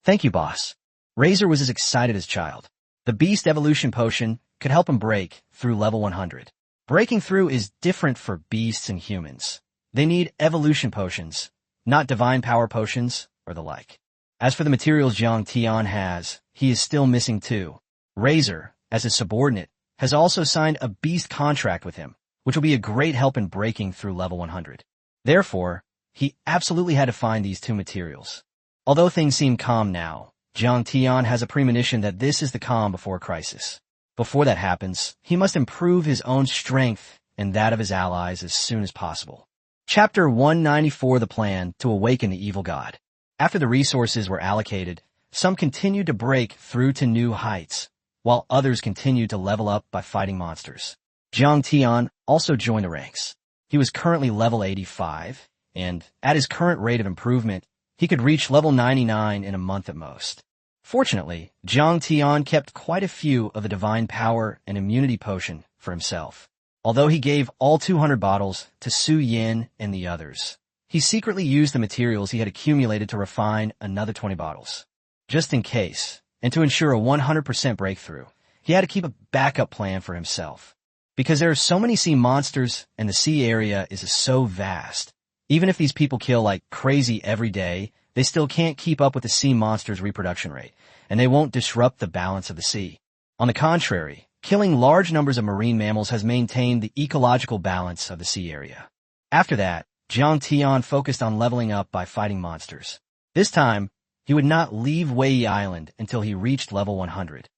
Thank you, boss. Razor was as excited as a child. The beast evolution potion could help him break through level 100. Breaking through is different for beasts and humans. They need evolution potions, not divine power potions or the like. As for the materials Jiang Tian has, he is still missing 2. Razor, as his subordinate, has also signed a beast contract with him, which will be a great help in breaking through level 100. Therefore, he absolutely had to find these 2 materials. Although things seem calm now, Jiang Tian has a premonition that this is the calm before crisis. Before that happens, he must improve his own strength and that of his allies as soon as possible. Chapter 194: The Plan to Awaken the Evil God. After the resources were allocated, some continued to break through to new heights, while others continued to level up by fighting monsters. Jiang Tian also joined the ranks. He was currently level 85, and at his current rate of improvement, he could reach level 99 in a month at most. Fortunately, Jiang Tian kept quite a few of the divine power and immunity potion for himself. Although he gave all 200 bottles to Su Yin and the others, he secretly used the materials he had accumulated to refine another 20 bottles. Just in case, and to ensure a 100% breakthrough, he had to keep a backup plan for himself. Because there are so many sea monsters and the sea area is so vast, even if these people kill like crazy every day, they still can't keep up with the sea monster's reproduction rate, and they won't disrupt the balance of the sea. On the contrary, killing large numbers of marine mammals has maintained the ecological balance of the sea area. After that, Jiang Tian focused on leveling up by fighting monsters. This time, he would not leave Wei Island until he reached level 100.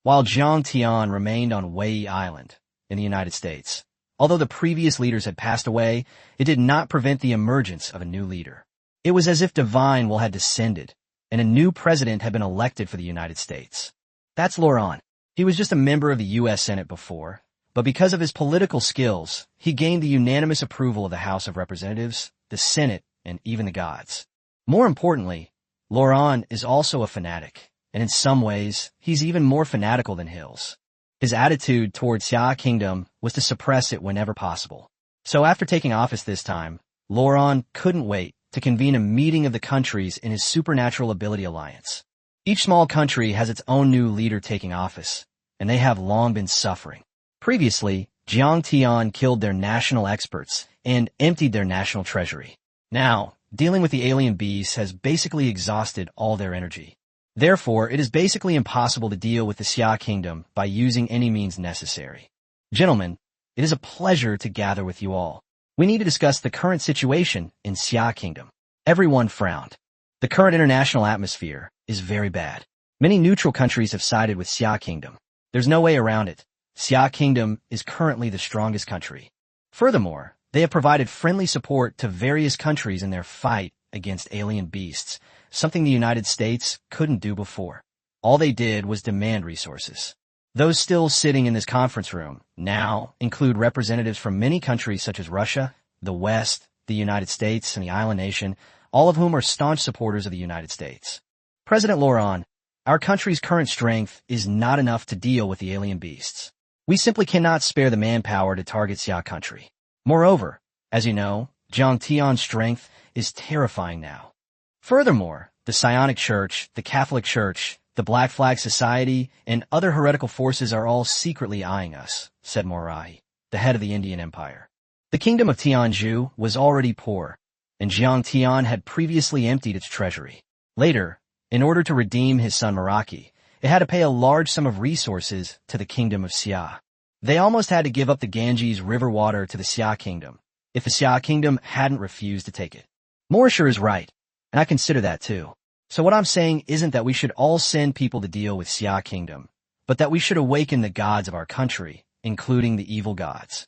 While Jiang Tian remained on Wei Island, in the United States, although the previous leaders had passed away, it did not prevent the emergence of a new leader. It was as if divine will had descended, and a new president had been elected for the United States. That's Laurent. He was just a member of the U.S. Senate before, but because of his political skills, he gained the unanimous approval of the House of Representatives, the Senate, and even the gods. More importantly, Laurent is also a fanatic, and in some ways, he's even more fanatical than Hills. His attitude toward Xia Kingdom was to suppress it whenever possible. So after taking office this time, Laurent couldn't wait to convene a meeting of the countries in his Supernatural Ability Alliance. Each small country has its own new leader taking office, and they have long been suffering. Previously, Jiang Tian killed their national experts and emptied their national treasury. Now, dealing with the alien beasts has basically exhausted all their energy. Therefore, it is basically impossible to deal with the Xia Kingdom by using any means necessary. Gentlemen, it is a pleasure to gather with you all. We need to discuss the current situation in Xia Kingdom. Everyone frowned. The current international atmosphere is very bad. Many neutral countries have sided with Xia Kingdom. There's no way around it. Xia Kingdom is currently the strongest country. Furthermore, they have provided friendly support to various countries in their fight against alien beasts, something the United States couldn't do before. All they did was demand resources. Those still sitting in this conference room now include representatives from many countries such as Russia, the West, the United States, and the island nation, all of whom are staunch supporters of the United States. President Laurent, our country's current strength is not enough to deal with the alien beasts. We simply cannot spare the manpower to target Xia country. Moreover, as you know, Jiang Tian's strength is terrifying now. Furthermore, The Psionic Church, the Catholic Church, the Black Flag Society, and other heretical forces are all secretly eyeing us, said Morahi, the head of the Indian Empire. The kingdom of Tianzhu was already poor, and Jiang Tian had previously emptied its treasury. Later, in order to redeem his son Meraki, it had to pay a large sum of resources to the kingdom of Xia. They almost had to give up the Ganges river water to the Xia kingdom, if the Xia kingdom hadn't refused to take it. Morashir is right, and I consider that too. So what I'm saying isn't that we should all send people to deal with Xia kingdom, but that we should awaken the gods of our country, including the evil gods.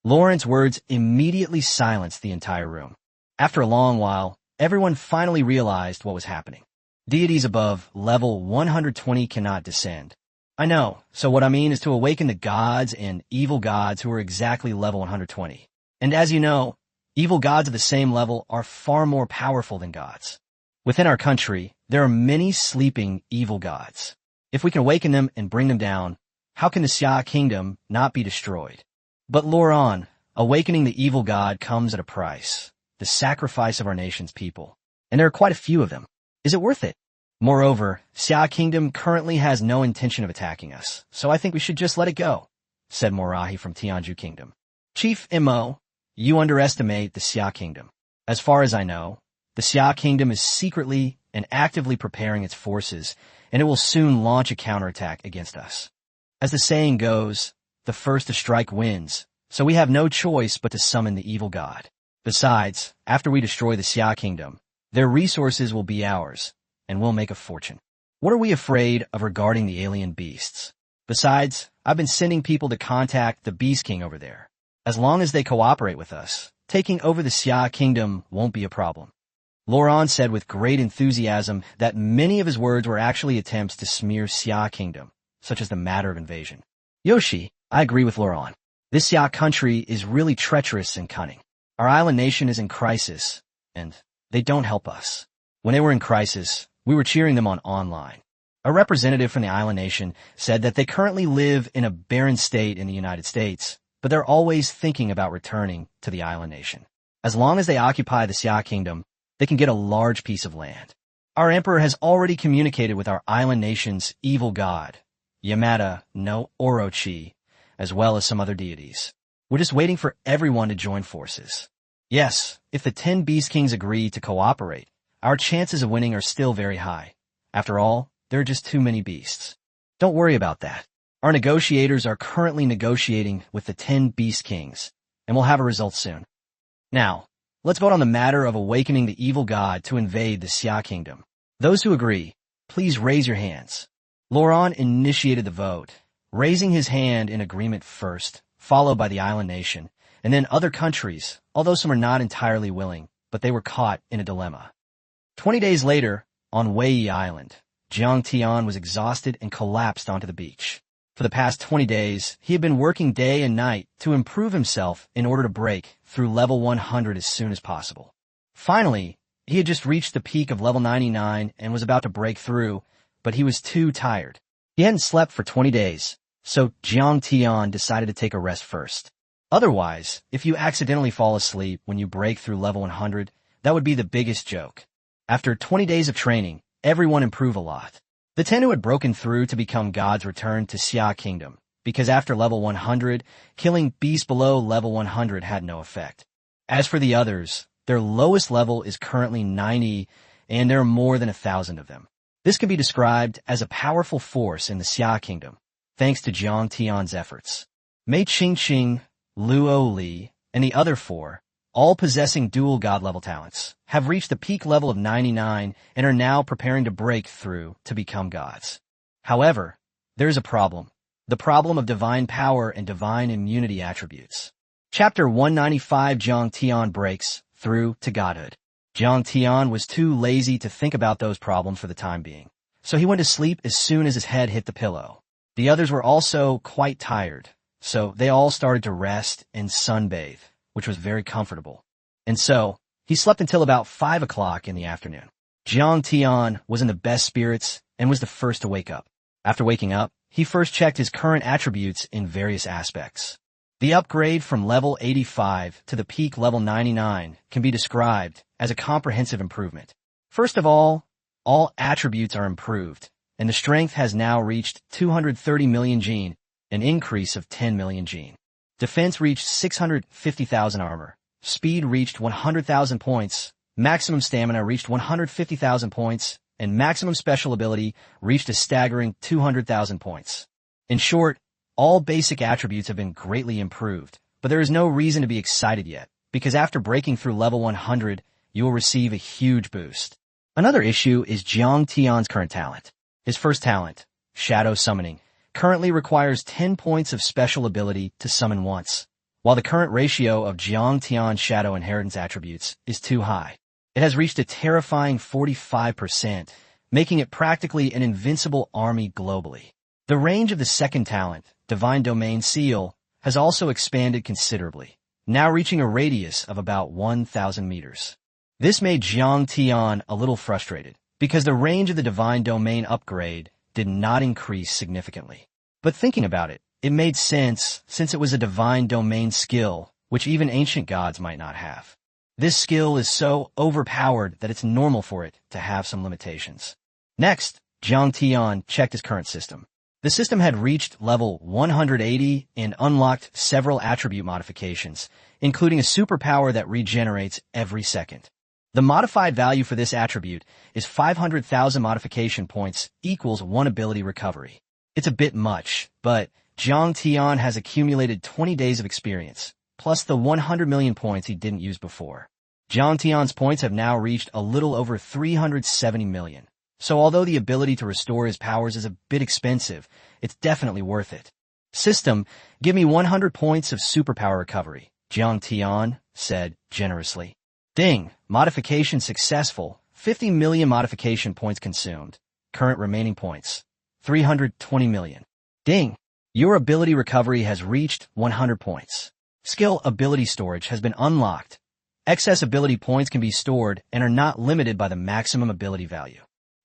Lauren's words immediately silenced the entire room. After a long while, everyone finally realized what was happening. Deities above level 120 cannot descend. I know, so what I mean is to awaken the gods and evil gods who are exactly level 120. And as you know, evil gods of the same level are far more powerful than gods. Within our country, there are many sleeping evil gods. If we can awaken them and bring them down, how can the Xia kingdom not be destroyed? But Lauren, awakening the evil god comes at a price, the sacrifice of our nation's people. And there are quite a few of them. Is it worth it? Moreover, Xia kingdom currently has no intention of attacking us, so I think we should just let it go, said Morahi from Tianzhu kingdom. Chief Mo, you underestimate the Xia kingdom. As far as I know, the Xia kingdom is secretly and actively preparing its forces, and it will soon launch a counterattack against us. As the saying goes, the first to strike wins, so we have no choice but to summon the evil god. Besides, after we destroy the Xia kingdom, their resources will be ours, and we'll make a fortune. What are we afraid of regarding the alien beasts? Besides, I've been sending people to contact the Beast King over there. As long as they cooperate with us, taking over the Xia kingdom won't be a problem. Lauren said with great enthusiasm that many of his words were actually attempts to smear Xia kingdom, such as the matter of invasion. Yoshi, I agree with Lauren. This Xia country is really treacherous and cunning. Our island nation is in crisis, and they don't help us. When they were in crisis, we were cheering them on online. A representative from the island nation said that they currently live in a barren state in the United States, but they're always thinking about returning to the island nation. As long as they occupy the Xia kingdom, they can get a large piece of land. Our emperor has already communicated with our island nation's evil god, Yamada no Orochi, as well as some other deities. We're just waiting for everyone to join forces. Yes, if the 10 Beast Kings agree to cooperate, our chances of winning are still very high. After all, there are just too many beasts. Don't worry about that. Our negotiators are currently negotiating with the 10 Beast Kings, and we'll have a result soon. Now, let's vote on the matter of awakening the evil god to invade the Xia kingdom. Those who agree, please raise your hands. Lauren initiated the vote, raising his hand in agreement first, followed by the island nation, and then other countries, although some are not entirely willing, but they were caught in a dilemma. 20 days later, on Wei Island, Jiang Tian was exhausted and collapsed onto the beach. For the past 20 days, he had been working day and night to improve himself in order to break through level 100 as soon as possible. Finally, he had just reached the peak of level 99 and was about to break through, but he was too tired. He hadn't slept for 20 days, so Jiang Tian decided to take a rest first. Otherwise, if you accidentally fall asleep when you break through level 100, that would be the biggest joke. After 20 days of training, everyone improved a lot. The 10 who had broken through to become gods returned to Xia Kingdom, because after level 100, killing beasts below level 100 had no effect. As for the others, their lowest level is currently 90, and there are more than 1,000 of them. This can be described as a powerful force in the Xia Kingdom, thanks to Jiang Tian's efforts. Mei Qingqing, Luo Li, and the other 4, all possessing dual god-level talents, have reached the peak level of 99 and are now preparing to break through to become gods. However, there is a problem. The problem of divine power and divine immunity attributes. Chapter 195 Jiang Tian breaks through to godhood. Jiang Tian was too lazy to think about those problems for the time being, so he went to sleep as soon as his head hit the pillow. The others were also quite tired, so they all started to rest and sunbathe, which was very comfortable. And so, he slept until about 5 o'clock in the afternoon. Jiang Tian was in the best spirits and was the first to wake up. After waking up, he first checked his current attributes in various aspects. The upgrade from level 85 to the peak level 99 can be described as a comprehensive improvement. First of all All attributes are improved, and the strength has now reached 230 million gene, an increase of 10 million gene. Defense reached 650,000 armor. Speed reached 100,000 points. Maximum stamina reached 150,000 points, and maximum special ability reached a staggering 200,000 points. In short, all basic attributes have been greatly improved, but there is no reason to be excited yet, because after breaking through level 100, you will receive a huge boost. Another issue is Jiang Tian's current talent. His first talent, Shadow Summoning, currently requires 10 points of special ability to summon once, while the current ratio of Jiang Tian's Shadow Inheritance attributes is too high. It has reached a terrifying 45%, making it practically an invincible army globally. The range of the second talent, Divine Domain Seal, has also expanded considerably, now reaching a radius of about 1,000 meters. This made Jiang Tian a little frustrated, because the range of the Divine Domain upgrade did not increase significantly. But thinking about it, it made sense since it was a Divine Domain skill, which even ancient gods might not have. This skill is so overpowered that it's normal for it to have some limitations. Next, Jiang Tian checked his current system. The system had reached level 180 and unlocked several attribute modifications, including a superpower that regenerates every second. The modified value for this attribute is 500,000 modification points equals 1 ability recovery. It's a bit much, but Jiang Tian has accumulated 20 days of experience, plus the 100 million points he didn't use before. Jiang Tian's points have now reached a little over 370 million. So although the ability to restore his powers is a bit expensive, it's definitely worth it. System, give me 100 points of superpower recovery, Jiang Tian said generously. Ding, modification successful, 50 million modification points consumed. Current remaining points, 320 million. Ding, your ability recovery has reached 100 points. Skill ability storage has been unlocked. Excess ability points can be stored and are not limited by the maximum ability value.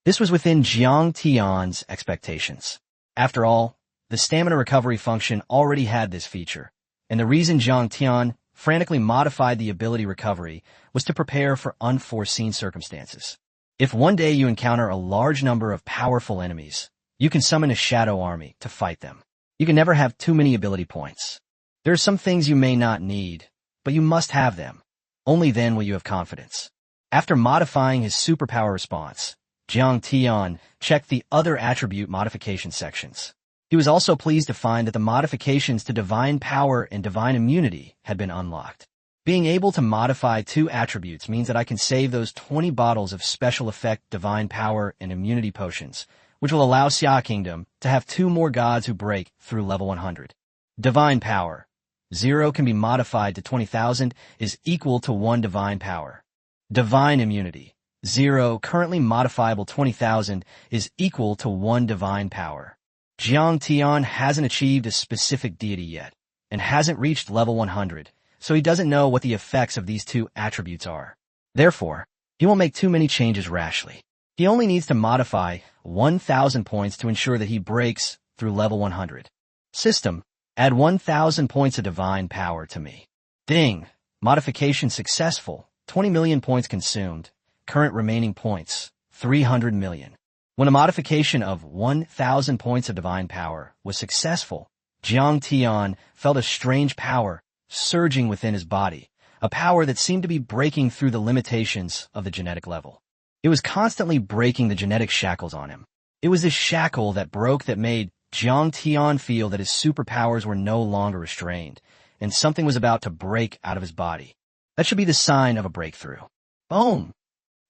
This was within Jiang Tian's expectations. After all, the stamina recovery function already had this feature, and the reason Jiang Tian frantically modified the ability recovery was to prepare for unforeseen circumstances. If one day you encounter a large number of powerful enemies, you can summon a shadow army to fight them. You can never have too many ability points. There are some things you may not need, but you must have them. Only then will you have confidence. After modifying his superpower response, Jiang Tian checked the other attribute modification sections. He was also pleased to find that the modifications to Divine Power and Divine Immunity had been unlocked. Being able to modify 2 attributes means that I can save those 20 bottles of special effect Divine Power and Immunity potions, which will allow Xia Kingdom to have 2 more gods who break through level 100. Divine Power. 0 can be modified to 20,000 is equal to 1 Divine Power. Divine Immunity. 0 currently modifiable 20,000 is equal to 1 Divine Power. Jiang Tian hasn't achieved a specific deity yet, and hasn't reached level 100, so he doesn't know what the effects of these 2 attributes are. Therefore, he won't make too many changes rashly. He only needs to modify 1,000 points to ensure that he breaks through level 100. System, add 1,000 points of Divine Power to me. Ding, modification successful, 20 million points consumed. Current remaining points, 300 million. When a modification of 1,000 points of Divine Power was successful, Jiang Tian felt a strange power surging within his body, a power that seemed to be breaking through the limitations of the genetic level. It was constantly breaking the genetic shackles on him. It was this shackle that broke that made Jiang Tian feel that his superpowers were no longer restrained, and something was about to break out of his body. That should be the sign of a breakthrough. Boom!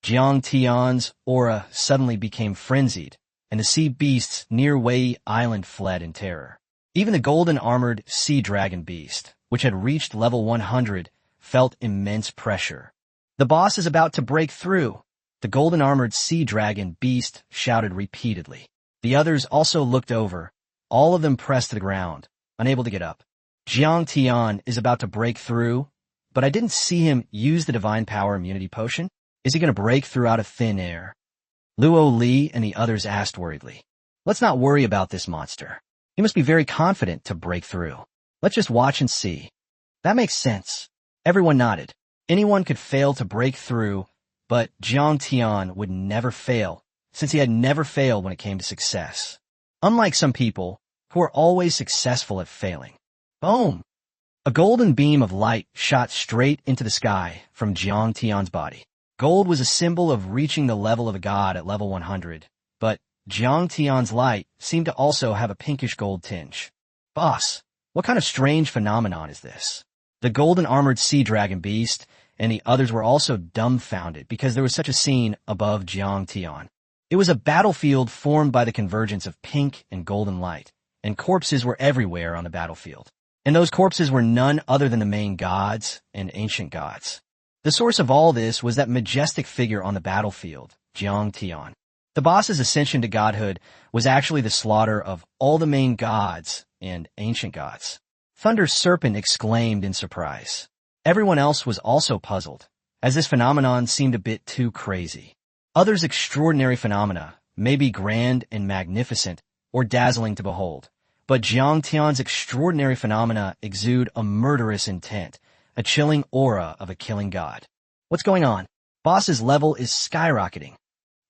Jiang Tian's aura suddenly became frenzied, and the sea beasts near Wei Island fled in terror. Even the golden-armored sea dragon beast, which had reached level 100, felt immense pressure. The boss is about to break through, the golden-armored sea dragon beast shouted repeatedly. The others also looked over, all of them pressed to the ground, unable to get up. Jiang Tian is about to break through, but I didn't see him use the Divine Power Immunity Potion. Is he going to break through out of thin air? Luo Li and the others asked worriedly. Let's not worry about this monster. He must be very confident to break through. Let's just watch and see. That makes sense. Everyone nodded. Anyone could fail to break through, but Jiang Tian would never fail, since he had never failed when it came to success. Unlike some people who are always successful at failing. Boom! A golden beam of light shot straight into the sky from Jiang Tian's body. Gold was a symbol of reaching the level of a god at level 100, but Jiang Tian's light seemed to also have a pinkish gold tinge. Boss, what kind of strange phenomenon is this? The golden armored sea dragon beast and the others were also dumbfounded because there was such a scene above Jiang Tian. It was a battlefield formed by the convergence of pink and golden light, and corpses were everywhere on the battlefield. And those corpses were none other than the main gods and ancient gods. The source of all this was that majestic figure on the battlefield, Jiang Tian. The boss's ascension to godhood was actually the slaughter of all the main gods and ancient gods. Thunder Serpent exclaimed in surprise. Everyone else was also puzzled, as this phenomenon seemed a bit too crazy. Others' extraordinary phenomena may be grand and magnificent or dazzling to behold, but Jiang Tian's extraordinary phenomena exude a murderous intent, a chilling aura of a killing god. What's going on? Boss's level is skyrocketing.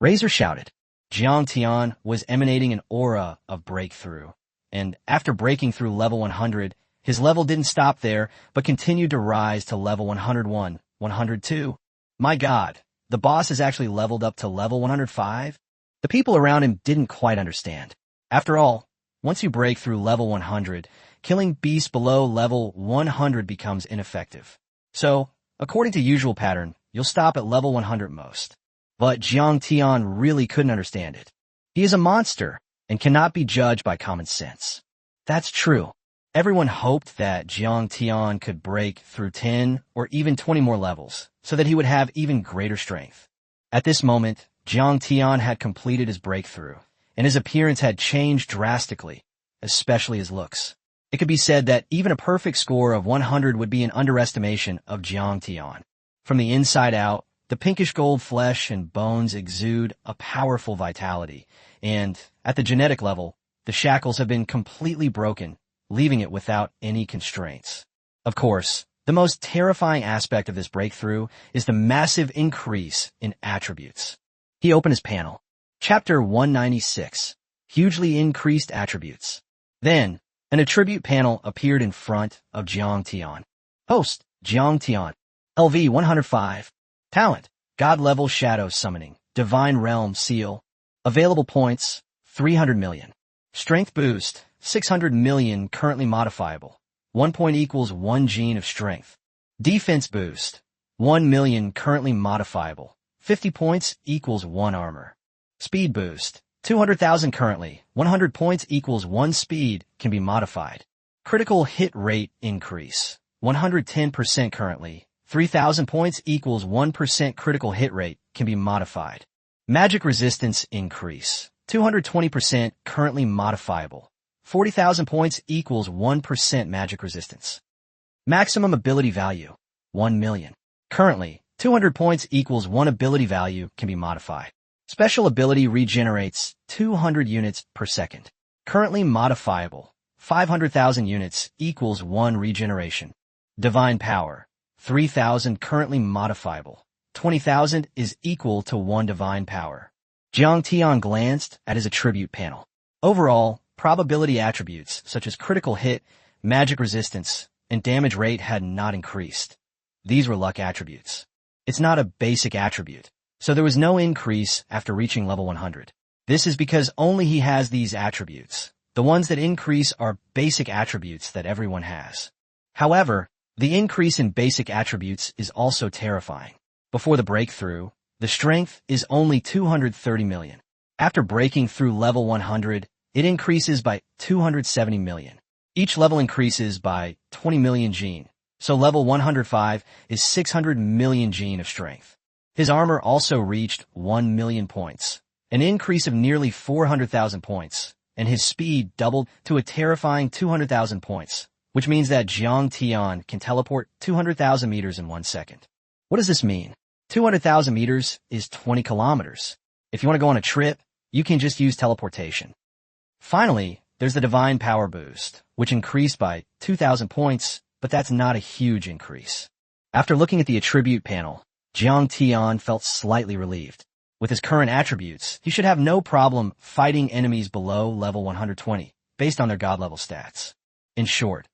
Razor shouted. Jiang Tian was emanating an aura of breakthrough, and after breaking through level 100, his level didn't stop there, but continued to rise to level 101, 102. My god, the boss has actually leveled up to level 105? The people around him didn't quite understand. After all, once you break through level 100, killing beasts below level 100 becomes ineffective. So, according to usual pattern, you'll stop at level 100 most. But Jiang Tian really couldn't understand it. He is a monster and cannot be judged by common sense. That's true. Everyone hoped that Jiang Tian could break through 10 or even 20 more levels, so that he would have even greater strength. At this moment, Jiang Tian had completed his breakthrough, and his appearance had changed drastically, especially his looks. It could be said that even a perfect score of 100 would be an underestimation of Jiang Tian. From the inside out, the pinkish gold flesh and bones exude a powerful vitality, and, at the genetic level, the shackles have been completely broken, leaving it without any constraints. Of course, the most terrifying aspect of this breakthrough is the massive increase in attributes. He opened his panel. Chapter 196. Hugely increased attributes. Then, an attribute panel appeared in front of Jiang Tian. Host, Jiang Tian. LV 105. Talent, God-level shadow summoning, divine realm seal. Available points, 300 million. Strength boost, 600 million currently modifiable. 1 point equals 1 gene of strength. Defense boost, 1 million currently modifiable. 50 points equals 1 armor. Speed boost, 200,000 currently. 100 points equals 1 speed can be modified. Critical hit rate increase, 110% currently. 3,000 points equals 1% critical hit rate can be modified. Magic resistance increase, 220% currently modifiable. 40,000 points equals 1% magic resistance. Maximum ability value, 1 million. Currently, 200 points equals 1 ability value can be modified. Special ability regenerates 200 units per second. Currently modifiable, 500,000 units equals 1 regeneration. Divine power, 3,000 currently modifiable. 20,000 is equal to 1 divine power. Jiang Tian glanced at his attribute panel. Overall, probability attributes such as critical hit, magic resistance, and damage rate had not increased. These were luck attributes. It's not a basic attribute, so there was no increase after reaching level 100. This is because only he has these attributes. The ones that increase are basic attributes that everyone has. However, the increase in basic attributes is also terrifying. Before the breakthrough, the strength is only 230 million. After breaking through level 100, it increases by 270 million. Each level increases by 20 million gene, so level 105 is 600 million gene of strength. His armor also reached 1 million points, an increase of nearly 400,000 points, and his speed doubled to a terrifying 200,000 points, which means that Jiang Tian can teleport 200,000 meters in 1 second. What does this mean? 200,000 meters is 20 kilometers. If you want to go on a trip, you can just use teleportation. Finally, there's the divine power boost, which increased by 2,000 points, but that's not a huge increase. After looking at the attribute panel, Jiang Tian felt slightly relieved. With his current attributes, he should have no problem fighting enemies below level 120, based on their god level stats. In short,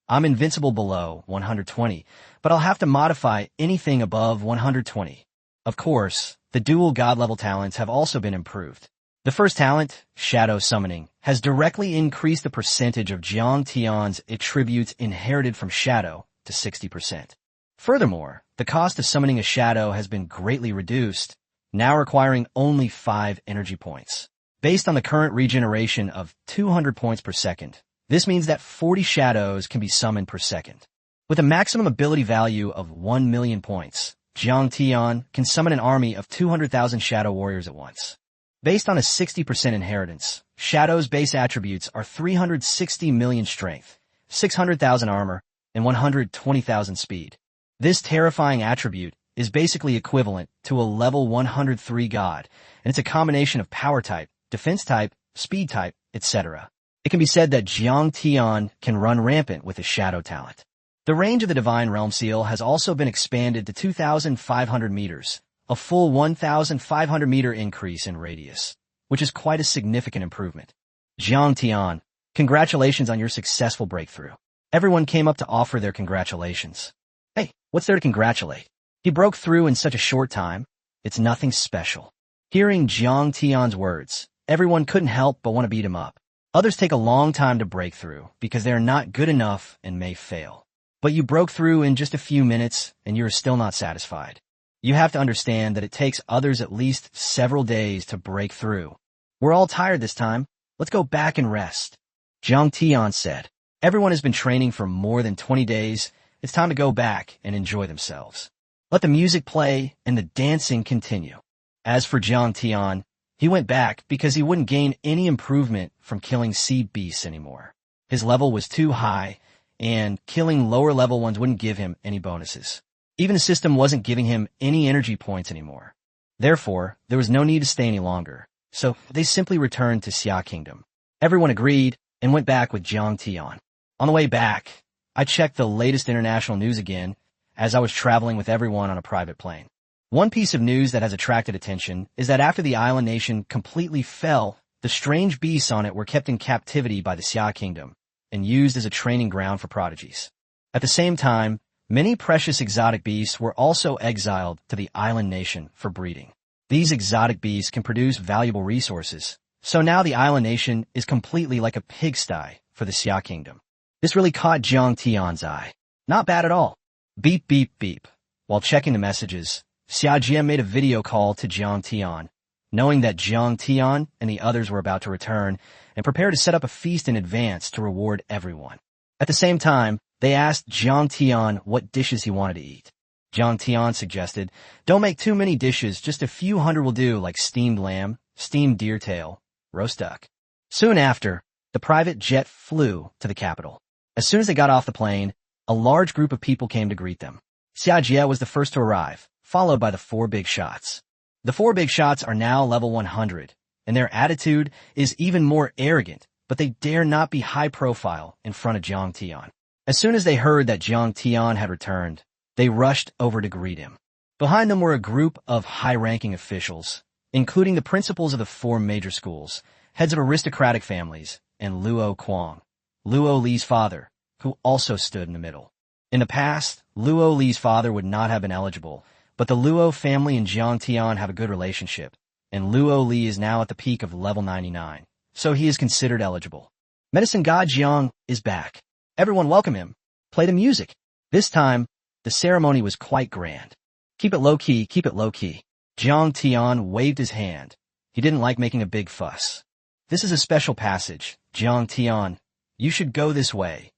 I'm invincible below 120, but I'll have to modify anything above 120. Of course, the dual god level talents have also been improved. The first talent, Shadow Summoning, has directly increased the percentage of Jiang Tian's attributes inherited from Shadow to 60%. Furthermore, the cost of summoning a shadow has been greatly reduced, now requiring only 5 energy points. Based on the current regeneration of 200 points per second, this means that 40 shadows can be summoned per second. With a maximum ability value of 1 million points, Jiang Tian can summon an army of 200,000 shadow warriors at once. Based on a 60% inheritance, Shadow's base attributes are 360 million strength, 600,000 armor, and 120,000 speed. This terrifying attribute is basically equivalent to a level 103 god, and it's a combination of power type, defense type, speed type, etc. It can be said that Jiang Tian can run rampant with his shadow talent. The range of the Divine Realm Seal has also been expanded to 2,500 meters, a full 1,500 meter increase in radius, which is quite a significant improvement. Jiang Tian, congratulations on your successful breakthrough. Everyone came up to offer their congratulations. Hey, what's there to congratulate? He broke through in such a short time. It's nothing special. Hearing Jiang Tian's words, everyone couldn't help but want to beat him up. Others take a long time to break through because they are not good enough and may fail. But you broke through in just a few minutes and you're still not satisfied. You have to understand that it takes others at least several days to break through. We're all tired this time. Let's go back and rest. Jiang Tian said, everyone has been training for more than 20 days. It's time to go back and enjoy themselves. Let the music play and the dancing continue. As for Jiang Tian, he went back because he wouldn't gain any improvement from killing sea beasts anymore. His level was too high, and killing lower level ones wouldn't give him any bonuses. Even the system wasn't giving him any energy points anymore. Therefore, there was no need to stay any longer, so they simply returned to Xia Kingdom. Everyone agreed and went back with Jiang Tian. On the way back, I checked the latest international news again as I was traveling with everyone on a private plane. One piece of news that has attracted attention is that after the island nation completely fell, the strange beasts on it were kept in captivity by the Xia Kingdom and used as a training ground for prodigies. At the same time, many precious exotic beasts were also exiled to the island nation for breeding. These exotic beasts can produce valuable resources, so now the island nation is completely like a pigsty for the Xia Kingdom. This really caught Jiang Tian's eye. Not bad at all. Beep, beep, beep. While checking the messages, Xia Jie made a video call to Jiang Tian, knowing that Jiang Tian and the others were about to return and prepare to set up a feast in advance to reward everyone. At the same time, they asked Jiang Tian what dishes he wanted to eat. Jiang Tian suggested, don't make too many dishes, just a few hundred will do, like steamed lamb, steamed deer tail, roast duck. Soon after, the private jet flew to the capital. As soon as they got off the plane, a large group of people came to greet them. Xia Jie was the first to arrive, followed by the 4 big shots. The 4 big shots are now level 100, and their attitude is even more arrogant, but they dare not be high profile in front of Jiang Tian. As soon as they heard that Jiang Tian had returned, they rushed over to greet him. Behind them were a group of high-ranking officials, including the principals of the 4 major schools, heads of aristocratic families, and Luo Kuang, Luo Li's father, who also stood in the middle. In the past, Luo Li's father would not have been eligible, but the Luo family and Jiang Tian have a good relationship, and Luo Li is now at the peak of level 99, so he is considered eligible. Medicine God Jiang is back. Everyone welcome him. Play the music. This time, the ceremony was quite grand. Keep it low-key, keep it low-key. Jiang Tian waved his hand. He didn't like making a big fuss. This is a special passage. Jiang Tian, you should go this way.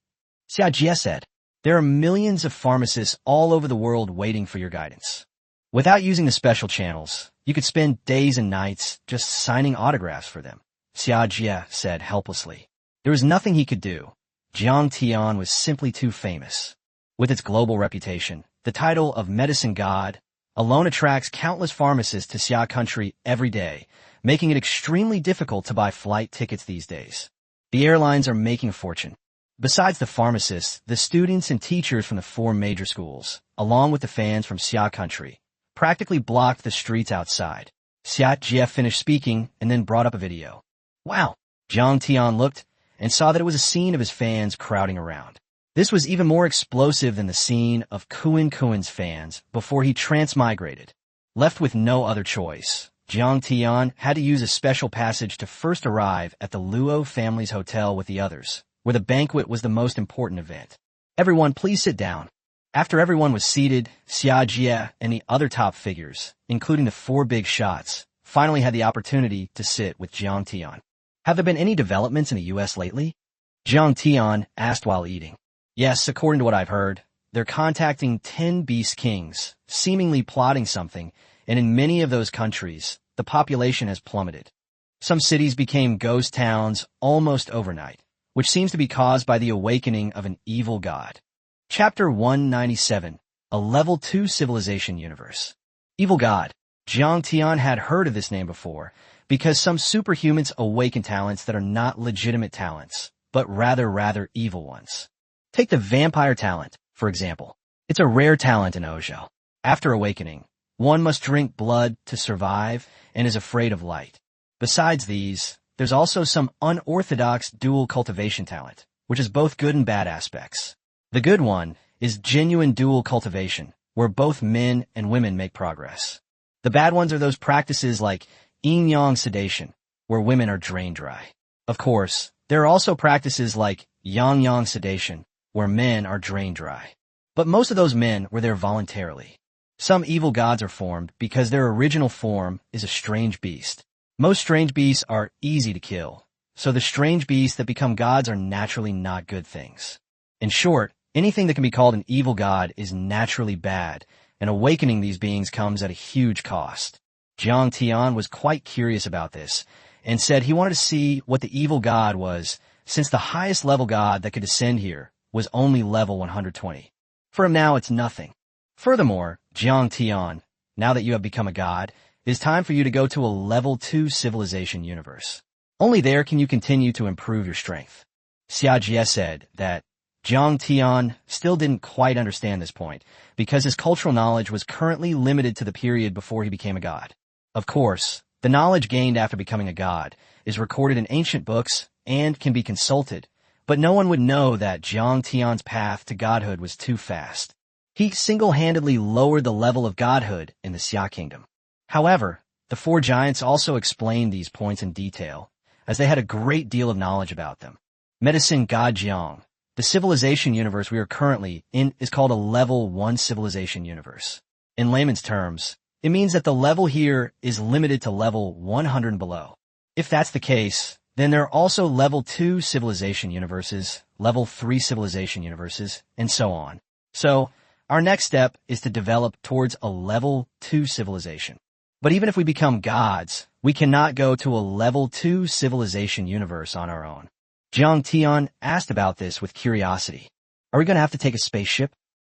Xia Jie said, there are millions of pharmacists all over the world waiting for your guidance. Without using the special channels, you could spend days and nights just signing autographs for them. Xia Jie said helplessly. There was nothing he could do. Jiang Tian was simply too famous. With its global reputation, the title of Medicine God alone attracts countless pharmacists to Xia country every day, making it extremely difficult to buy flight tickets these days. The airlines are making a fortune. Besides the pharmacists, the students and teachers from the 4 major schools, along with the fans from Xia country, practically blocked the streets outside. Xia Jie finished speaking and then brought up a video. Wow! Jiang Tian looked and saw that it was a scene of his fans crowding around. This was even more explosive than the scene of Kuan-Kuan's fans before he transmigrated. Left with no other choice, Jiang Tian had to use a special passage to first arrive at the Luo family's hotel with the others, where the banquet was the most important event. Everyone, please sit down. After everyone was seated, Xia Jie and the other top figures, including the 4 big shots, finally had the opportunity to sit with Jiang Tian. Have there been any developments in the U.S. lately? Jiang Tian asked while eating. Yes, according to what I've heard, they're contacting 10 beast kings, seemingly plotting something, and in many of those countries, the population has plummeted. Some cities became ghost towns almost overnight, which seems to be caused by the awakening of an evil god. Chapter 197, a Level 2 Civilization Universe. Evil God. Jiang Tian had heard of this name before, because some superhumans awaken talents that are not legitimate talents, but rather evil ones. Take the vampire talent, for example. It's a rare talent in Ozhou. After awakening, one must drink blood to survive and is afraid of light. Besides these, there's also some unorthodox dual cultivation talent, which is both good and bad aspects. The good one is genuine dual cultivation, where both men and women make progress. The bad ones are those practices like yin-yang sedation, where women are drained dry. Of course, there are also practices like yang-yang sedation, where men are drained dry. But most of those men were there voluntarily. Some evil gods are formed because their original form is a strange beast. Most strange beasts are easy to kill, so the strange beasts that become gods are naturally not good things. In short, anything that can be called an evil god is naturally bad, and awakening these beings comes at a huge cost. Jiang Tian was quite curious about this, and said he wanted to see what the evil god was, since the highest level god that could descend here was only level 120. For him now, it's nothing. Furthermore, Jiang Tian, now that you have become a god, it is time for you to go to a Level 2 Civilization Universe. Only there can you continue to improve your strength. Xia Jie said that Jiang Tian still didn't quite understand this point, because his cultural knowledge was currently limited to the period before he became a god. Of course, the knowledge gained after becoming a god is recorded in ancient books and can be consulted, but no one would know that Jiang Tian's path to godhood was too fast. He single-handedly lowered the level of godhood in the Xia Kingdom. However, the 4 giants also explained these points in detail, as they had a great deal of knowledge about them. Medicine God Jiang. The civilization universe we are currently in is called a Level 1 Civilization Universe. In layman's terms, it means that the level here is limited to level 100 and below. If that's the case, then there are also Level 2 Civilization Universes, Level 3 Civilization Universes, and so on. So, our next step is to develop towards a Level 2 civilization. But even if we become gods, we cannot go to a Level 2 Civilization Universe on our own. Jiang Tian asked about this with curiosity. Are we going to have to take a spaceship?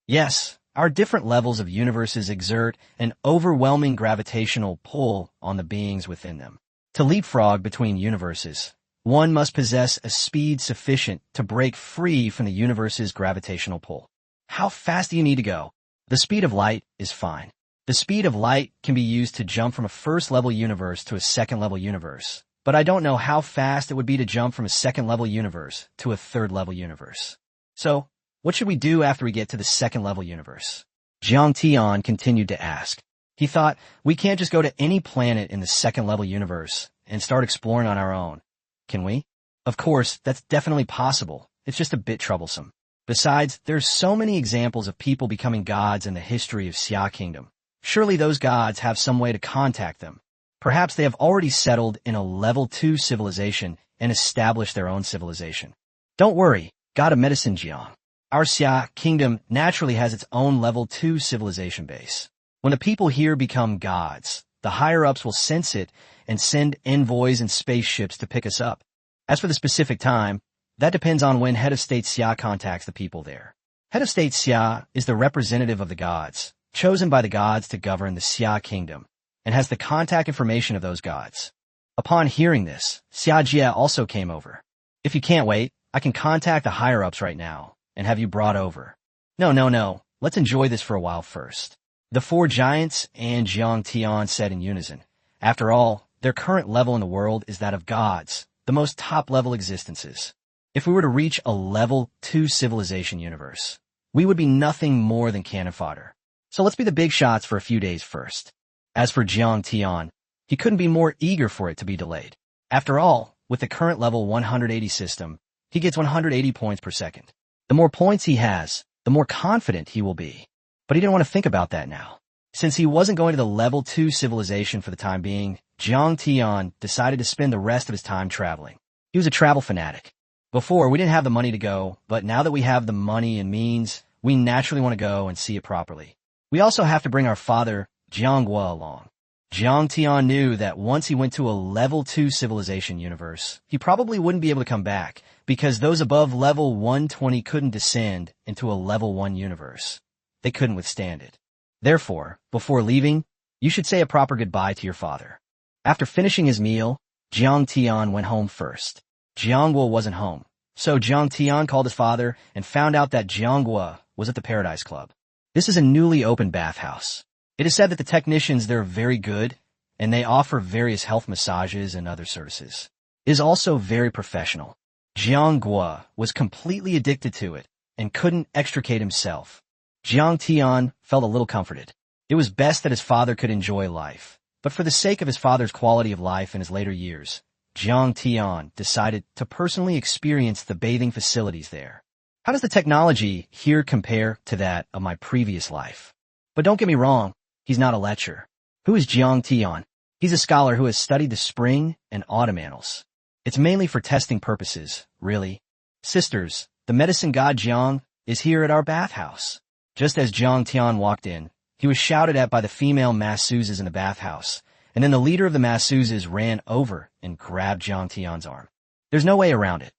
Yes, our different levels of universes exert an overwhelming gravitational pull on the beings within them. To leapfrog between universes, one must possess a speed sufficient to break free from the universe's gravitational pull. How fast do you need to go? The speed of light is fine. The speed of light can be used to jump from a first-level universe to a second-level universe, but I don't know how fast it would be to jump from a second-level universe to a third-level universe. So, what should we do after we get to the second-level universe? Jiang Tian continued to ask. He thought, we can't just go to any planet in the second-level universe and start exploring on our own. Can we? Of course, that's definitely possible. It's just a bit troublesome. Besides, there's so many examples of people becoming gods in the history of Xia Kingdom. Surely those gods have some way to contact them. Perhaps they have already settled in a Level 2 civilization and established their own civilization. Don't worry, God of Medicine Jiang. Our Xia Kingdom naturally has its own Level 2 civilization base. When the people here become gods, the higher-ups will sense it and send envoys and spaceships to pick us up. As for the specific time, that depends on when Head of State Xia contacts the people there. Head of State Xia is the representative of the gods, chosen by the gods to govern the Xia Kingdom, and has the contact information of those gods. Upon hearing this, Xia Jie also came over. If you can't wait, I can contact the higher-ups right now and have you brought over. No. Let's enjoy this for a while first. The 4 giants and Jiang Tian said in unison, After all, their current level in the world is that of gods, the most top-level existences. If we were to reach a level 2 civilization universe, we would be nothing more than cannon fodder. So let's be the big shots for a few days first. As for Jiang Tian, he couldn't be more eager for it to be delayed. After all, with the current level 180 system, he gets 180 points per second. The more points he has, the more confident he will be. But he didn't want to think about that now. Since he wasn't going to the level 2 civilization for the time being, Jiang Tian decided to spend the rest of his time traveling. He was a travel fanatic. Before, we didn't have the money to go, but now that we have the money and means, we naturally want to go and see it properly. We also have to bring our father, Jiang Guo, along. Jiang Tian knew that once he went to a level 2 civilization universe, he probably wouldn't be able to come back, because those above level 120 couldn't descend into a level 1 universe. They couldn't withstand it. Therefore, before leaving, you should say a proper goodbye to your father. After finishing his meal, Jiang Tian went home first. Jiang Guo wasn't home, so Jiang Tian called his father and found out that Jiang Guo was at the Paradise Club. This is a newly opened bathhouse. It is said that the technicians there are very good, and they offer various health massages and other services. It is also very professional. Jiang Guo was completely addicted to it and couldn't extricate himself. Jiang Tian felt a little comforted. It was best that his father could enjoy life, but for the sake of his father's quality of life in his later years, Jiang Tian decided to personally experience the bathing facilities there. How does the technology here compare to that of my previous life? But don't get me wrong, he's not a lecher. Who is Jiang Tian? He's a scholar who has studied the spring and autumn annals. It's mainly for testing purposes, really. Sisters, the medicine god Jiang is here at our bathhouse. Just as Jiang Tian walked in, he was shouted at by the female masseuses in the bathhouse, and then the leader of the masseuses ran over and grabbed Jiang Tian's arm. There's no way around it.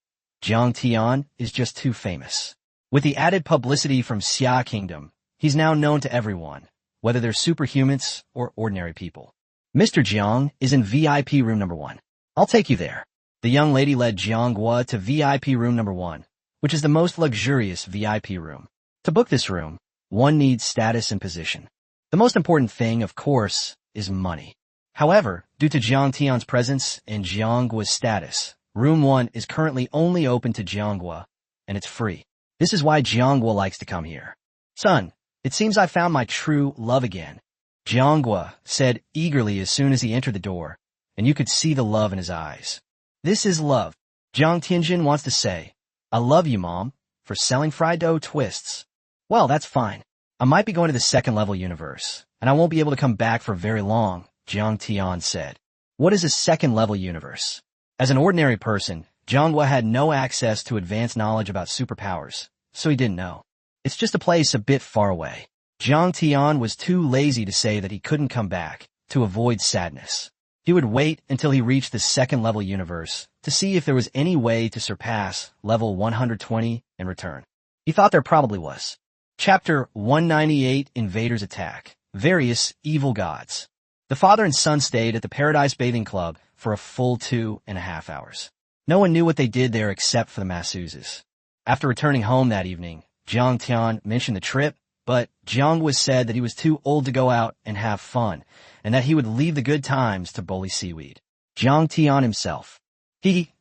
Jiang Tian is just too famous. With the added publicity from Xia Kingdom, he's now known to everyone, whether they're superhumans or ordinary people. Mr. Jiang is in VIP room number 1. I'll take you there. The young lady led Jiang Guo to VIP room number 1, which is the most luxurious VIP room. To book this room, one needs status and position. The most important thing, of course, is money. However, due to Jiang Tian's presence and Jiang Guo's status, room 1 is currently only open to Jiang Guo, and it's free. This is why Jiang Guo likes to come here. Son, it seems I found my true love again, Jiang Guo said eagerly as soon as he entered the door, and you could see the love in his eyes. This is love. Jiang Tianjin wants to say, I love you, Mom, for selling fried dough twists. Well, that's fine. I might be going to the second level universe, and I won't be able to come back for very long, Jiang Tian said. What is a second level universe? As an ordinary person, Jiang Guo had no access to advanced knowledge about superpowers, so he didn't know. It's just a place a bit far away. Jiang Tian was too lazy to say that he couldn't come back, to avoid sadness. He would wait until he reached the second level universe to see if there was any way to surpass level 120 and return. He thought there probably was. Chapter 198, Invaders Attack. Various Evil Gods. The father and son stayed at the Paradise Bathing Club for a full 2.5 hours. No one knew what they did there except for the masseuses. After returning home that evening, Jiang Tian mentioned the trip, but Jiang was said that he was too old to go out and have fun, and that he would leave the good times to bully seaweed. Jiang Tian himself.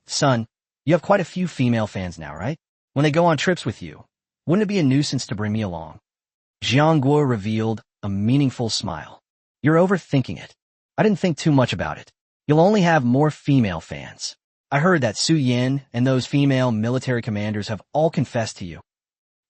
Son, you have quite a few female fans now, right? When they go on trips with you, wouldn't it be a nuisance to bring me along? Jiang Guo revealed a meaningful smile. You're overthinking it. I didn't think too much about it. You'll only have more female fans. I heard that Su Yan and those female military commanders have all confessed to you.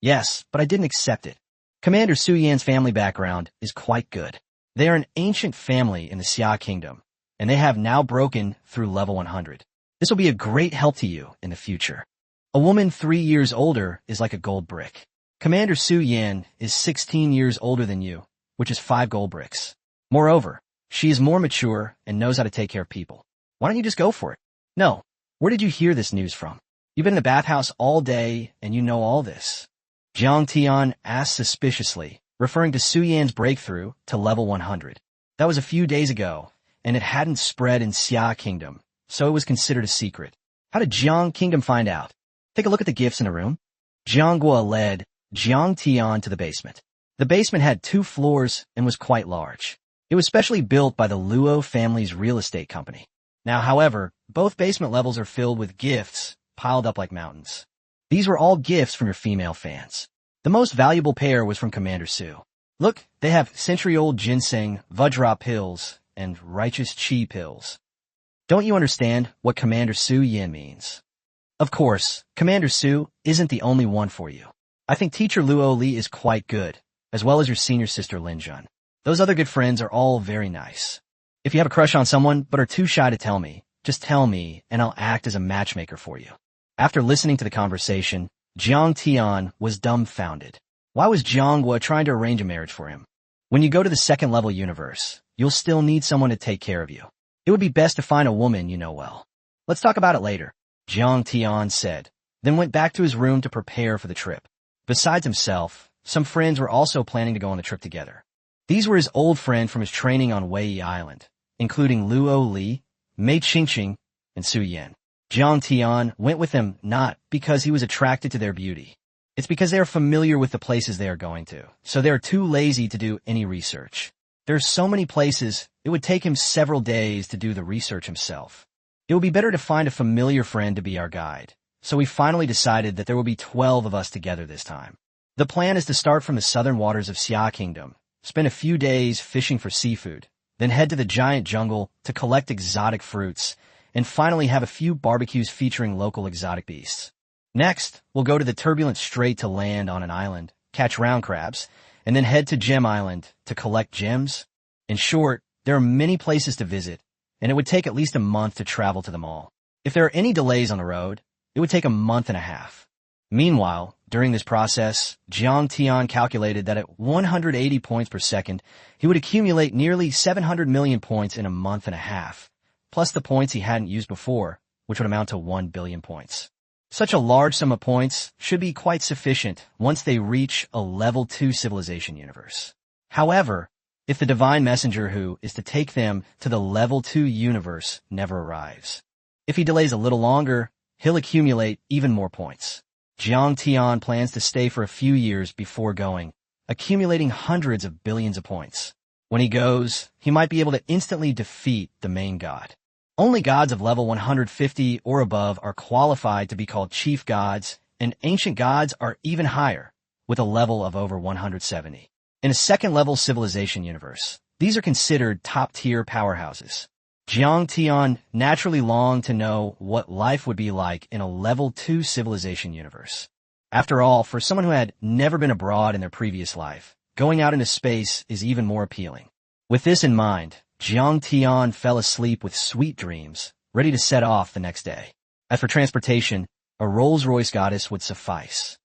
Yes, but I didn't accept it. Commander Su Yan's family background is quite good. They are an ancient family in the Xia Kingdom, and they have now broken through level 100. This will be a great help to you in the future. A woman 3 years older is like a gold brick. Commander Su Yan is 16 years older than you, which is 5 gold bricks. Moreover, she is more mature and knows how to take care of people. Why don't you just go for it? No. Where did you hear this news from? You've been in the bathhouse all day, and you know all this. Jiang Tian asked suspiciously, referring to Su Yan's breakthrough to level 100. That was a few days ago, and it hadn't spread in Xia Kingdom, so it was considered a secret. How did Jiang Kingdom find out? Take a look at the gifts in the room. Jiang Guo led Jiang Tian to the basement. The basement had 2 floors and was quite large. It was specially built by the Luo family's real estate company. Now, however, both basement levels are filled with gifts piled up like mountains. These were all gifts from your female fans. The most valuable pair was from Commander Sue. Look, they have century-old ginseng, Vajra pills, and righteous chi pills. Don't you understand what Commander Su Yin means? Of course, Commander Su isn't the only one for you. I think Teacher Luo Li is quite good, as well as your senior sister Lin Jun. Those other good friends are all very nice. If you have a crush on someone but are too shy to tell me, just tell me and I'll act as a matchmaker for you. After listening to the conversation, Jiang Tian was dumbfounded. Why was Jiang Hua trying to arrange a marriage for him? When you go to the second level universe, you'll still need someone to take care of you. It would be best to find a woman you know well. Let's talk about it later, Jiang Tian said, then went back to his room to prepare for the trip. Besides himself, some friends were also planning to go on the trip together. These were his old friend from his training on Wei Island, including Luo Li, Mei Qingqing, and Su Yan. Jiang Tian went with them not because he was attracted to their beauty. It's because they are familiar with the places they are going to, so they are too lazy to do any research. There are so many places, it would take him several days to do the research himself. It would be better to find a familiar friend to be our guide, so we finally decided that there will be 12 of us together this time. The plan is to start from the southern waters of Xia Kingdom, spend a few days fishing for seafood, then head to the giant jungle to collect exotic fruits, and finally have a few barbecues featuring local exotic beasts. Next, we'll go to the turbulent strait to land on an island, catch round crabs, and then head to Gem Island to collect gems. In short, there are many places to visit, and it would take at least a month to travel to them all. If there are any delays on the road, it would take a month and a half. Meanwhile, during this process, Jiang Tian calculated that at 180 points per second, he would accumulate nearly 700 million points in a month and a half, plus the points he hadn't used before, which would amount to 1 billion points. Such a large sum of points should be quite sufficient once they reach a level 2 civilization universe. However, if the divine messenger who is to take them to the level 2 universe never arrives, if he delays a little longer, he'll accumulate even more points. Jiang Tian plans to stay for a few years before going, accumulating hundreds of billions of points. When he goes, he might be able to instantly defeat the main god. Only gods of level 150 or above are qualified to be called chief gods, and ancient gods are even higher, with a level of over 170. In a second-level civilization universe, these are considered top-tier powerhouses. Jiang Tian naturally longed to know what life would be like in a level 2 civilization universe. After all, for someone who had never been abroad in their previous life, going out into space is even more appealing. With this in mind, Jiang Tian fell asleep with sweet dreams, ready to set off the next day. As for transportation, a Rolls-Royce goddess would suffice.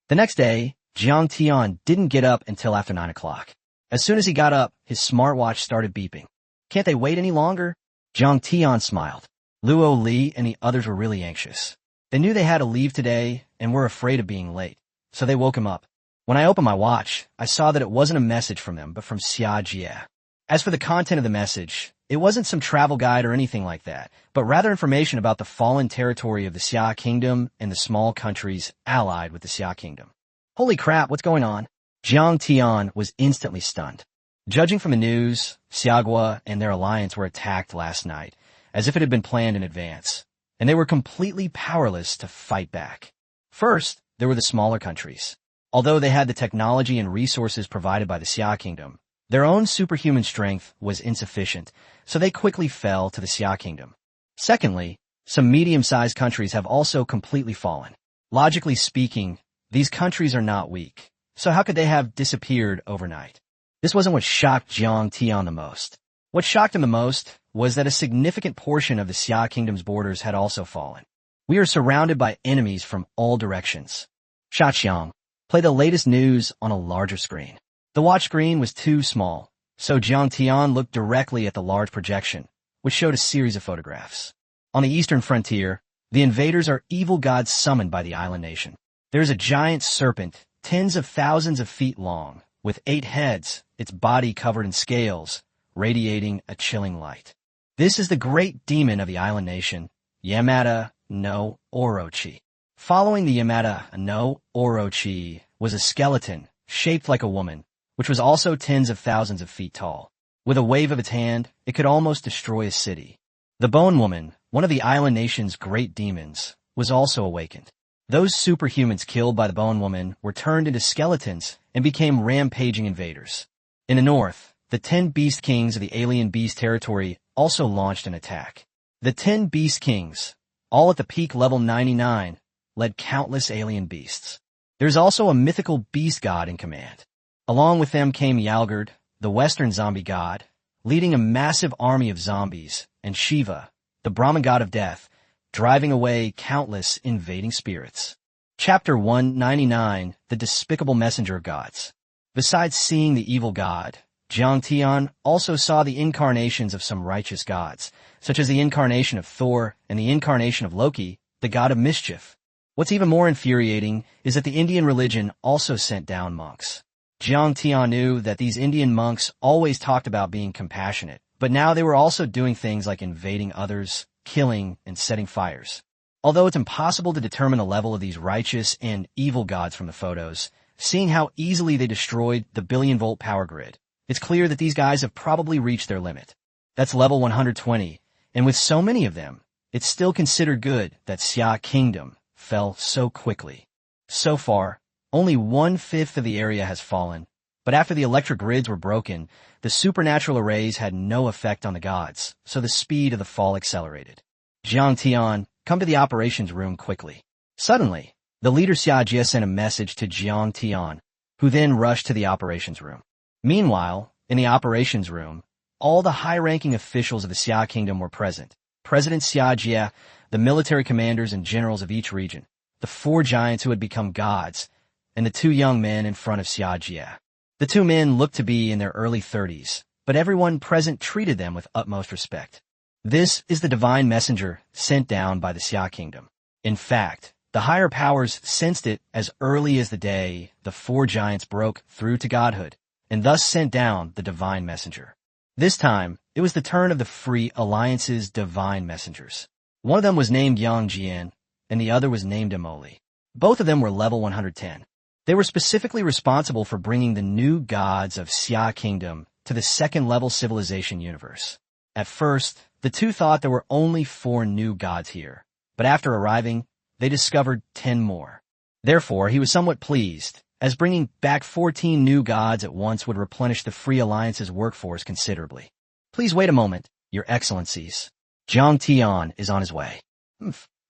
The next day, Jiang Tian didn't get up until after 9 o'clock. As soon as he got up, his smartwatch started beeping. Can't they wait any longer? Jiang Tian smiled. Luo Li and the others were really anxious. They knew they had to leave today and were afraid of being late, so they woke him up. When I opened my watch, I saw that it wasn't a message from them, but from Xia Jie. As for the content of the message, it wasn't some travel guide or anything like that, but rather information about the fallen territory of the Xia Kingdom and the small countries allied with the Xia Kingdom. Holy crap, what's going on? Jiang Tian was instantly stunned. Judging from the news, Xiagua and their alliance were attacked last night, as if it had been planned in advance, and they were completely powerless to fight back. First, there were the smaller countries. Although they had the technology and resources provided by the Xia Kingdom, their own superhuman strength was insufficient, so they quickly fell to the Xia Kingdom. Secondly, some medium-sized countries have also completely fallen. Logically speaking, these countries are not weak, so how could they have disappeared overnight? This wasn't what shocked Jiang Tian the most. What shocked him the most was that a significant portion of the Xia Kingdom's borders had also fallen. We are surrounded by enemies from all directions. Xiaqiang, play the latest news on a larger screen. The watch screen was too small, so Jiang Tian looked directly at the large projection, which showed a series of photographs. On the eastern frontier, the invaders are evil gods summoned by the island nation. There is a giant serpent, tens of thousands of feet long, with 8 heads, its body covered in scales, radiating a chilling light. This is the great demon of the island nation, Yamada no Orochi. Following the Yamada no Orochi was a skeleton, shaped like a woman, which was also tens of thousands of feet tall. With a wave of its hand, it could almost destroy a city. The Bone Woman, one of the island nation's great demons, was also awakened. Those superhumans killed by the Bone Woman were turned into skeletons and became rampaging invaders. In the north, the 10 Beast Kings of the alien beast territory also launched an attack. The 10 Beast Kings, all at the peak level 99, led countless alien beasts. There's also a mythical beast god in command. Along with them came Yalgard, the western zombie god, leading a massive army of zombies, and Shiva, the Brahmin god of death, driving away countless invading spirits. Chapter 199, The Despicable Messenger of Gods. Besides seeing the evil god, Jiang Tian also saw the incarnations of some righteous gods, such as the incarnation of Thor and the incarnation of Loki, the god of mischief. What's even more infuriating is that the Indian religion also sent down monks. Jiang Tian knew that these Indian monks always talked about being compassionate, but now they were also doing things like invading others, killing, and setting fires. Although it's impossible to determine the level of these righteous and evil gods from the photos, seeing how easily they destroyed the billion-volt power grid, it's clear that these guys have probably reached their limit. That's level 120, and with so many of them, it's still considered good that Xia Kingdom fell so quickly. So far, only 1/5 of the area has fallen, but after the electric grids were broken, the supernatural arrays had no effect on the gods, so the speed of the fall accelerated. Jiang Tian, come to the operations room quickly. Suddenly, the leader Xia Jie sent a message to Jiang Tian, who then rushed to the operations room. Meanwhile, in the operations room, all the high-ranking officials of the Xia Kingdom were present. President Xia Jie, the military commanders and generals of each region, the 4 giants who had become gods, and the 2 young men in front of Xia Jie. The 2 men looked to be in their early 30s, but everyone present treated them with utmost respect. This is the divine messenger sent down by the Xia Kingdom. In fact, the higher powers sensed it as early as the day the 4 giants broke through to godhood, and thus sent down the divine messenger. This time, it was the turn of the Free Alliance's divine messengers. One of them was named Yang Jian, and the other was named Emoli. Both of them were level 110. They were specifically responsible for bringing the new gods of Xia Kingdom to the second-level civilization universe. At first, the 2 thought there were only 4 new gods here, but after arriving, they discovered 10 more. Therefore, he was somewhat pleased, as bringing back 14 new gods at once would replenish the Free Alliance's workforce considerably. Please wait a moment, Your Excellencies. Jiang Tian is on his way.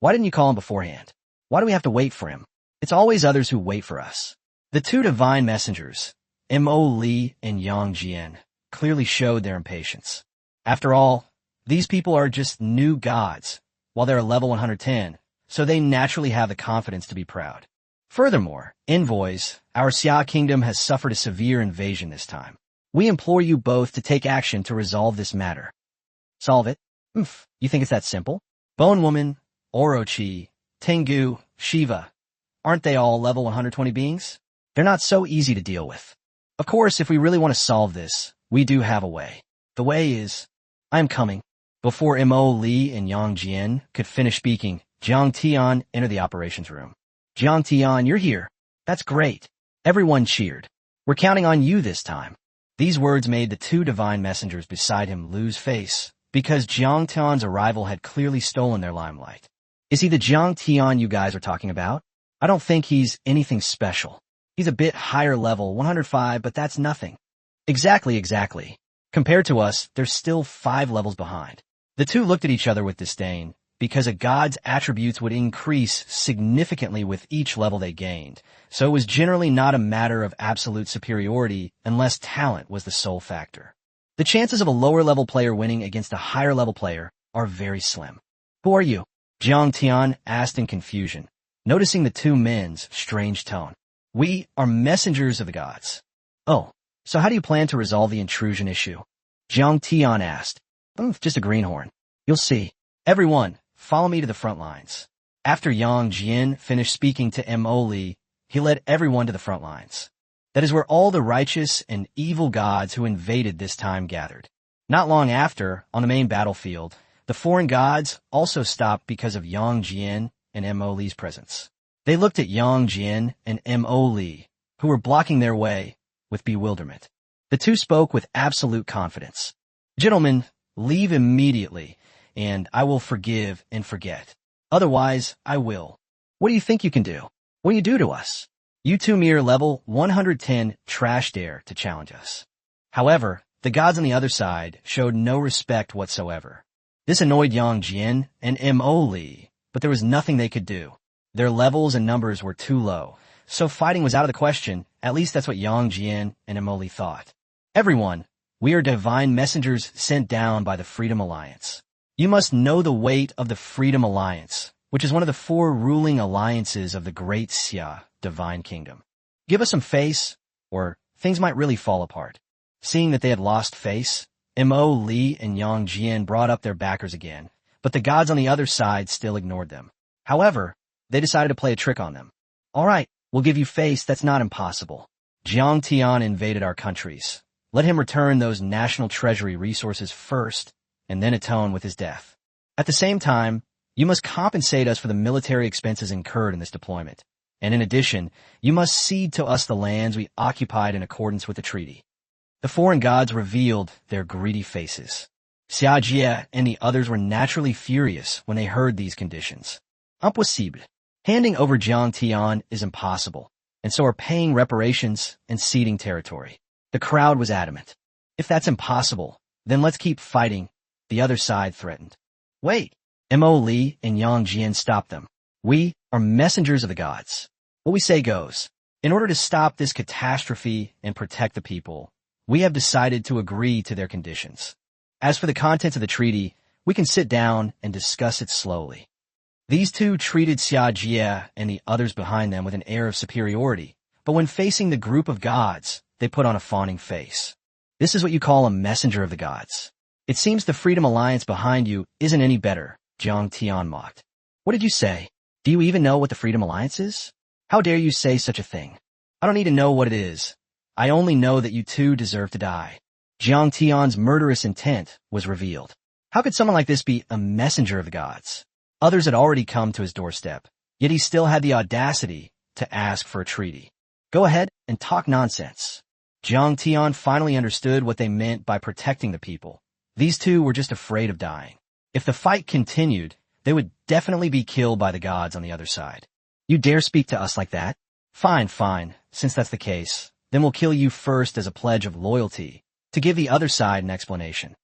Why didn't you call him beforehand? Why do we have to wait for him? It's always others who wait for us. The 2 divine messengers, Mo Li and Yang Jian, clearly showed their impatience. After all, these people are just new gods, while they're level 110, so they naturally have the confidence to be proud. Furthermore, envoys, our Xia Kingdom has suffered a severe invasion this time. We implore you both to take action to resolve this matter. Solve it? You think it's that simple? Bone Woman, Orochi, Tengu, Shiva, aren't they all level 120 beings? They're not so easy to deal with. Of course, if we really want to solve this, we do have a way. The way is, I am coming. Before Mo Li and Yang Jian could finish speaking, Jiang Tian entered the operations room. Jiang Tian, you're here. That's great. Everyone cheered. We're counting on you this time. These words made the 2 divine messengers beside him lose face, because Jiang Tian's arrival had clearly stolen their limelight. Is he the Jiang Tian you guys are talking about? I don't think he's anything special. He's a bit higher level, 105, but that's nothing. Exactly. Compared to us, they're still 5 levels behind. The 2 looked at each other with disdain, because a god's attributes would increase significantly with each level they gained, so it was generally not a matter of absolute superiority unless talent was the sole factor. The chances of a lower-level player winning against a higher-level player are very slim. Who are you? Jiang Tian asked in confusion, noticing the 2 men's strange tone. We are messengers of the gods. Oh, so how do you plan to resolve the intrusion issue? Jiang Tian asked. Just a greenhorn. You'll see. Everyone, follow me to the front lines. After Yang Jian finished speaking to Mo Li, he led everyone to the front lines. That is where all the righteous and evil gods who invaded this time gathered. Not long after, on the main battlefield, the foreign gods also stopped because of Yang Jian and Mo Li's presence. They looked at Yang Jian and Mo Li, who were blocking their way, with bewilderment. The two spoke with absolute confidence. Gentlemen, leave immediately, and I will forgive and forget. Otherwise, I will. What do you think you can do? What do you do to us? You two mere level 110 trash dare to challenge us. However, the gods on the other side showed no respect whatsoever. This annoyed Yang Jian and Mo Li, but there was nothing they could do. Their levels and numbers were too low, so fighting was out of the question. At least that's what Yang Jian and Mo Li thought. Everyone, we are divine messengers sent down by the Freedom Alliance. You must know the weight of the Freedom Alliance, which is one of the 4 ruling alliances of the Great Xia Divine Kingdom. Give us some face, or things might really fall apart. Seeing that they had lost face, Mo Li and Yang Jian brought up their backers again, but the gods on the other side still ignored them. However, they decided to play a trick on them. All right, we'll give you face, that's not impossible. Jiang Tian invaded our countries. Let him return those national treasury resources first, and then atone with his death. At the same time, you must compensate us for the military expenses incurred in this deployment. And in addition, you must cede to us the lands we occupied in accordance with the treaty. The foreign gods revealed their greedy faces. Xia Jie and the others were naturally furious when they heard these conditions. Impossible. Handing over Jiang Tian is impossible, and so are paying reparations and ceding territory. The crowd was adamant. If that's impossible, then let's keep fighting, the other side threatened. Wait. Mo Li and Yang Jian stopped them. We are messengers of the gods. What we say goes. In order to stop this catastrophe and protect the people, we have decided to agree to their conditions. As for the contents of the treaty, we can sit down and discuss it slowly. These two treated Xia Jie and the others behind them with an air of superiority, but when facing the group of gods, they put on a fawning face. This is what you call a messenger of the gods. It seems the Freedom Alliance behind you isn't any better, Jiang Tian mocked. What did you say? Do you even know what the Freedom Alliance is? How dare you say such a thing? I don't need to know what it is. I only know that you two deserve to die. Jiang Tian's murderous intent was revealed. How could someone like this be a messenger of the gods? Others had already come to his doorstep, yet he still had the audacity to ask for a treaty. Go ahead and talk nonsense. Jiang Tian finally understood what they meant by protecting the people. These two were just afraid of dying. If the fight continued, they would definitely be killed by the gods on the other side. You dare speak to us like that? Fine, fine. Since that's the case, then we'll kill you first as a pledge of loyalty, to give the other side an explanation.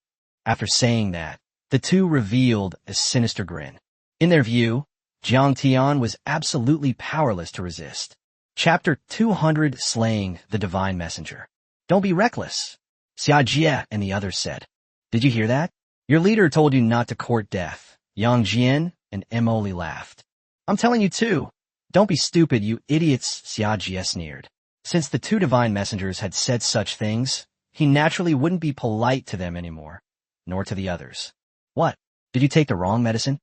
After saying that, the two revealed a sinister grin. In their view, Jiang Tian was absolutely powerless to resist. Chapter 200 Slaying the Divine Messenger. Don't be reckless, Xia Jie and the others said. Did you hear that? Your leader told you not to court death. Yang Jian and Mo Li laughed. I'm telling you too. Don't be stupid, you idiots, Xia Jie sneered. Since the two divine messengers had said such things, he naturally wouldn't be polite to them anymore, nor to the others. What? Did you take the wrong medicine?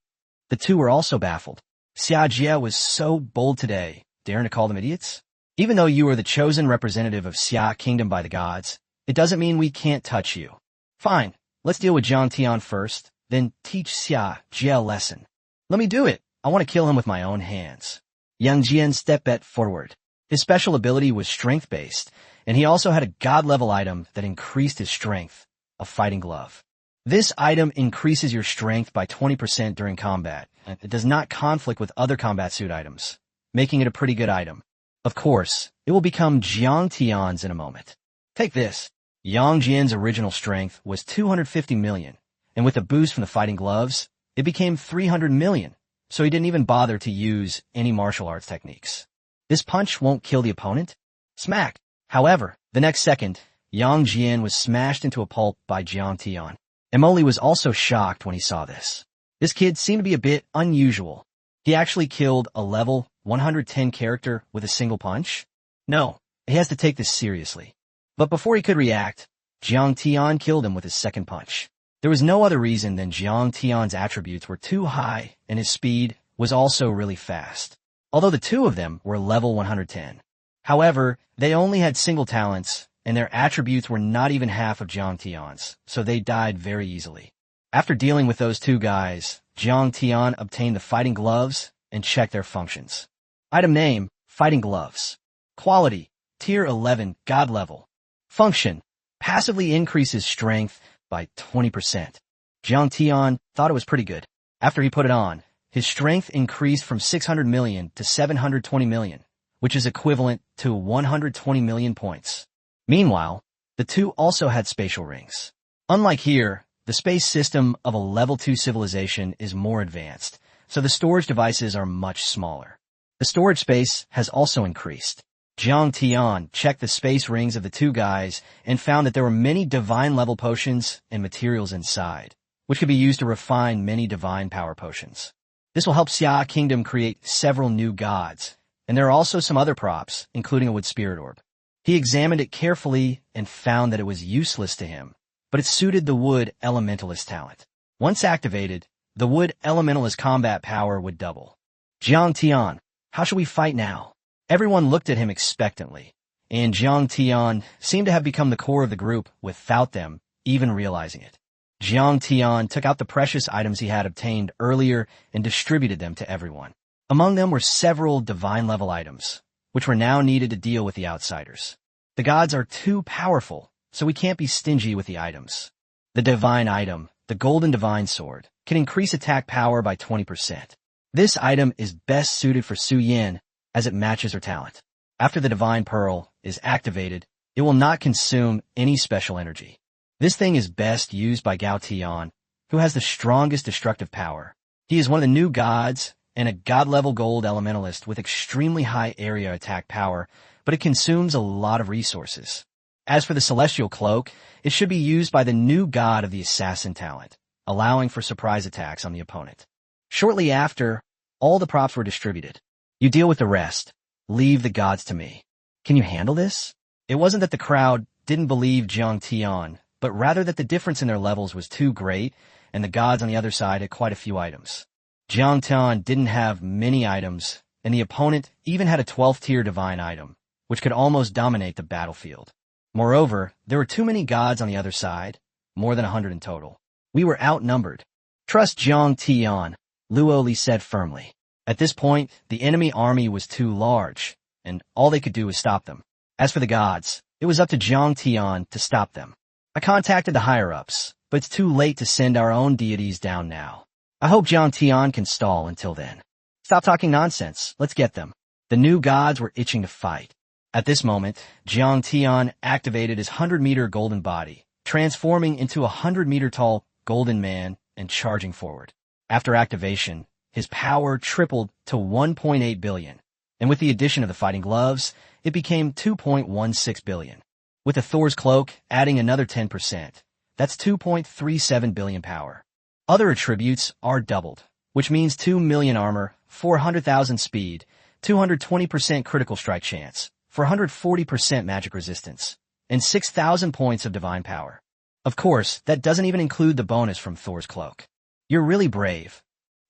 The two were also baffled. Xia Jie was so bold today, daring to call them idiots? Even though you are the chosen representative of Xia Kingdom by the gods, it doesn't mean we can't touch you. Fine, let's deal with Jiang Tian first, then teach Xia Jie a lesson. Let me do it. I want to kill him with my own hands. Yang Jian stepped forward. His special ability was strength-based, and he also had a god-level item that increased his strength, a fighting glove. This item increases your strength by 20% during combat, and it does not conflict with other combat suit items, making it a pretty good item. Of course, it will become Jiang Tian's in a moment. Take this. Yang Jian's original strength was 250 million, and with a boost from the fighting gloves, it became 300 million, so he didn't even bother to use any martial arts techniques. This punch won't kill the opponent? Smack! However, the next second, Yang Jian was smashed into a pulp by Jiang Tian. Mo Li was also shocked when he saw this. This kid seemed to be a bit unusual. He actually killed a level 110 character with a single punch? No, he has to take this seriously. But before he could react, Jiang Tian killed him with his second punch. There was no other reason than Jiang Tian's attributes were too high and his speed was also really fast, although the two of them were level 110. However, they only had single talents, and their attributes were not even half of Jiang Tian's, so they died very easily. After dealing with those two guys, Jiang Tian obtained the fighting gloves and checked their functions. Item name, Fighting Gloves. Quality, Tier 11, God level. Function, passively increase his strength by 20%. Jiang Tian thought it was pretty good. After he put it on, his strength increased from 600 million to 720 million, which is equivalent to 120 million points. Meanwhile, the two also had spatial rings. Unlike here, the space system of a level 2 civilization is more advanced, so the storage devices are much smaller. The storage space has also increased. Jiang Tian checked the space rings of the two guys and found that there were many divine-level potions and materials inside, which could be used to refine many divine power potions. This will help Xia Kingdom create several new gods, and there are also some other props, including a wood spirit orb. He examined it carefully and found that it was useless to him, but it suited the wood elementalist talent. Once activated, the wood elementalist combat power would double. Jiang Tian, how should we fight now? Everyone looked at him expectantly, and Jiang Tian seemed to have become the core of the group without them even realizing it. Jiang Tian took out the precious items he had obtained earlier and distributed them to everyone. Among them were several divine-level items, which were now needed to deal with the outsiders. The gods are too powerful, so we can't be stingy with the items. The divine item, the Golden Divine Sword, can increase attack power by 20%. This item is best suited for Su Yin as it matches her talent. After the Divine Pearl is activated, it will not consume any special energy. This thing is best used by Gao Tian, who has the strongest destructive power. He is one of the new gods and a god-level gold elementalist with extremely high area attack power, but it consumes a lot of resources. As for the Celestial Cloak, it should be used by the new god of the assassin talent, allowing for surprise attacks on the opponent. Shortly after, all the props were distributed. You deal with the rest. Leave the gods to me. Can you handle this? It wasn't that the crowd didn't believe Jiang Tian, but rather that the difference in their levels was too great, and the gods on the other side had quite a few items. Jiang Tian didn't have many items, and the opponent even had a 12th tier divine item, which could almost dominate the battlefield. Moreover, there were too many gods on the other side, more than 100 in total. We were outnumbered. Trust Jiang Tian, Luo Li said firmly. At this point, the enemy army was too large, and all they could do was stop them. As for the gods, it was up to Jiang Tian to stop them. I contacted the higher-ups, but it's too late to send our own deities down now. I hope Jiang Tian can stall until then. Stop talking nonsense. Let's get them. The new gods were itching to fight. At this moment, Jiang Tian activated his 100-meter golden body, transforming into a 100-meter-tall golden man and charging forward. After activation, his power tripled to 1.8 billion, and with the addition of the fighting gloves, it became 2.16 billion. With the Thor's cloak adding another 10%, that's 2.37 billion power. Other attributes are doubled, which means 2 million armor, 400,000 speed, 220% critical strike chance, 440% magic resistance, and 6,000 points of divine power. Of course, that doesn't even include the bonus from Thor's cloak. You're really brave.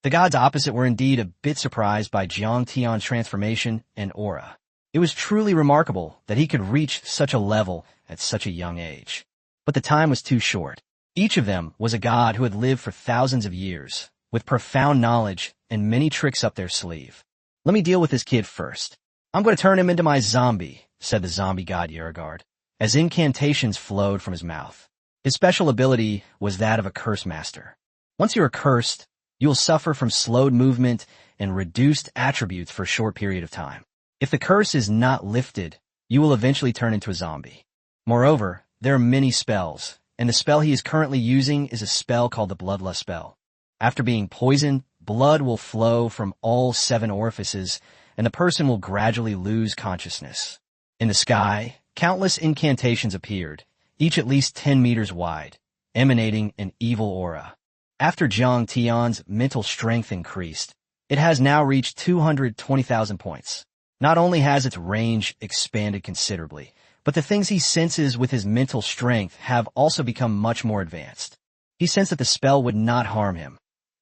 The gods opposite were indeed a bit surprised by Jiang Tian's transformation and aura. It was truly remarkable that he could reach such a level at such a young age. But the time was too short. Each of them was a god who had lived for thousands of years, with profound knowledge and many tricks up their sleeve. Let me deal with this kid first. I'm going to turn him into my zombie, said the zombie god Yergard, as incantations flowed from his mouth. His special ability was that of a curse master. Once you are cursed, you will suffer from slowed movement and reduced attributes for a short period of time. If the curse is not lifted, you will eventually turn into a zombie. Moreover, there are many spells, and the spell he is currently using is a spell called the Bloodlust spell. After being poisoned, blood will flow from all 7 orifices, and the person will gradually lose consciousness. In the sky, countless incantations appeared, each at least 10 meters wide, emanating an evil aura. After Jiang Tian's mental strength increased, it has now reached 220,000 points. Not only has its range expanded considerably, but the things he senses with his mental strength have also become much more advanced. He sensed that the spell would not harm him.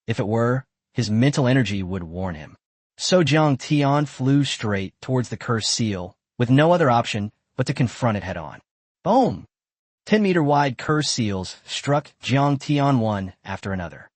If it were, his mental energy would warn him. So Jiang Tian flew straight towards the cursed seal, with no other option but to confront it head-on. Boom! 10-meter-wide cursed seals struck Jiang Tian one after another.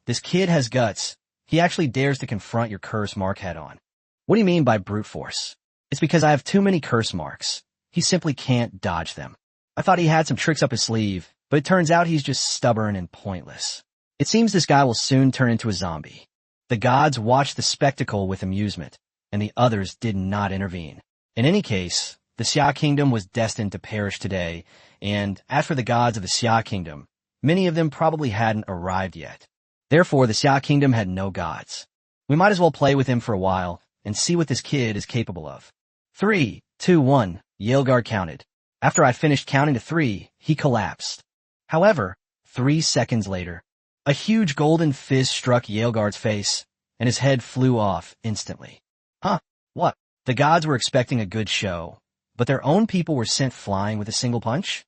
This kid has guts. He actually dares to confront your curse mark head-on. What do you mean by brute force? It's because I have too many curse marks. He simply can't dodge them. I thought he had some tricks up his sleeve, but it turns out he's just stubborn and pointless. It seems this guy will soon turn into a zombie. The gods watched the spectacle with amusement, and the others did not intervene. In any case, the Xia Kingdom was destined to perish today, and as for the gods of the Xia Kingdom, many of them probably hadn't arrived yet. Therefore, the Xia Kingdom had no gods. We might as well play with him for a while and see what this kid is capable of. 3, 2, 1, Yaleguard counted. After I finished counting to 3, he collapsed. However, 3 seconds later, a huge golden fizz struck Yaleguard's face, and his head flew off instantly. Huh, what? The gods were expecting a good show, but their own people were sent flying with a single punch?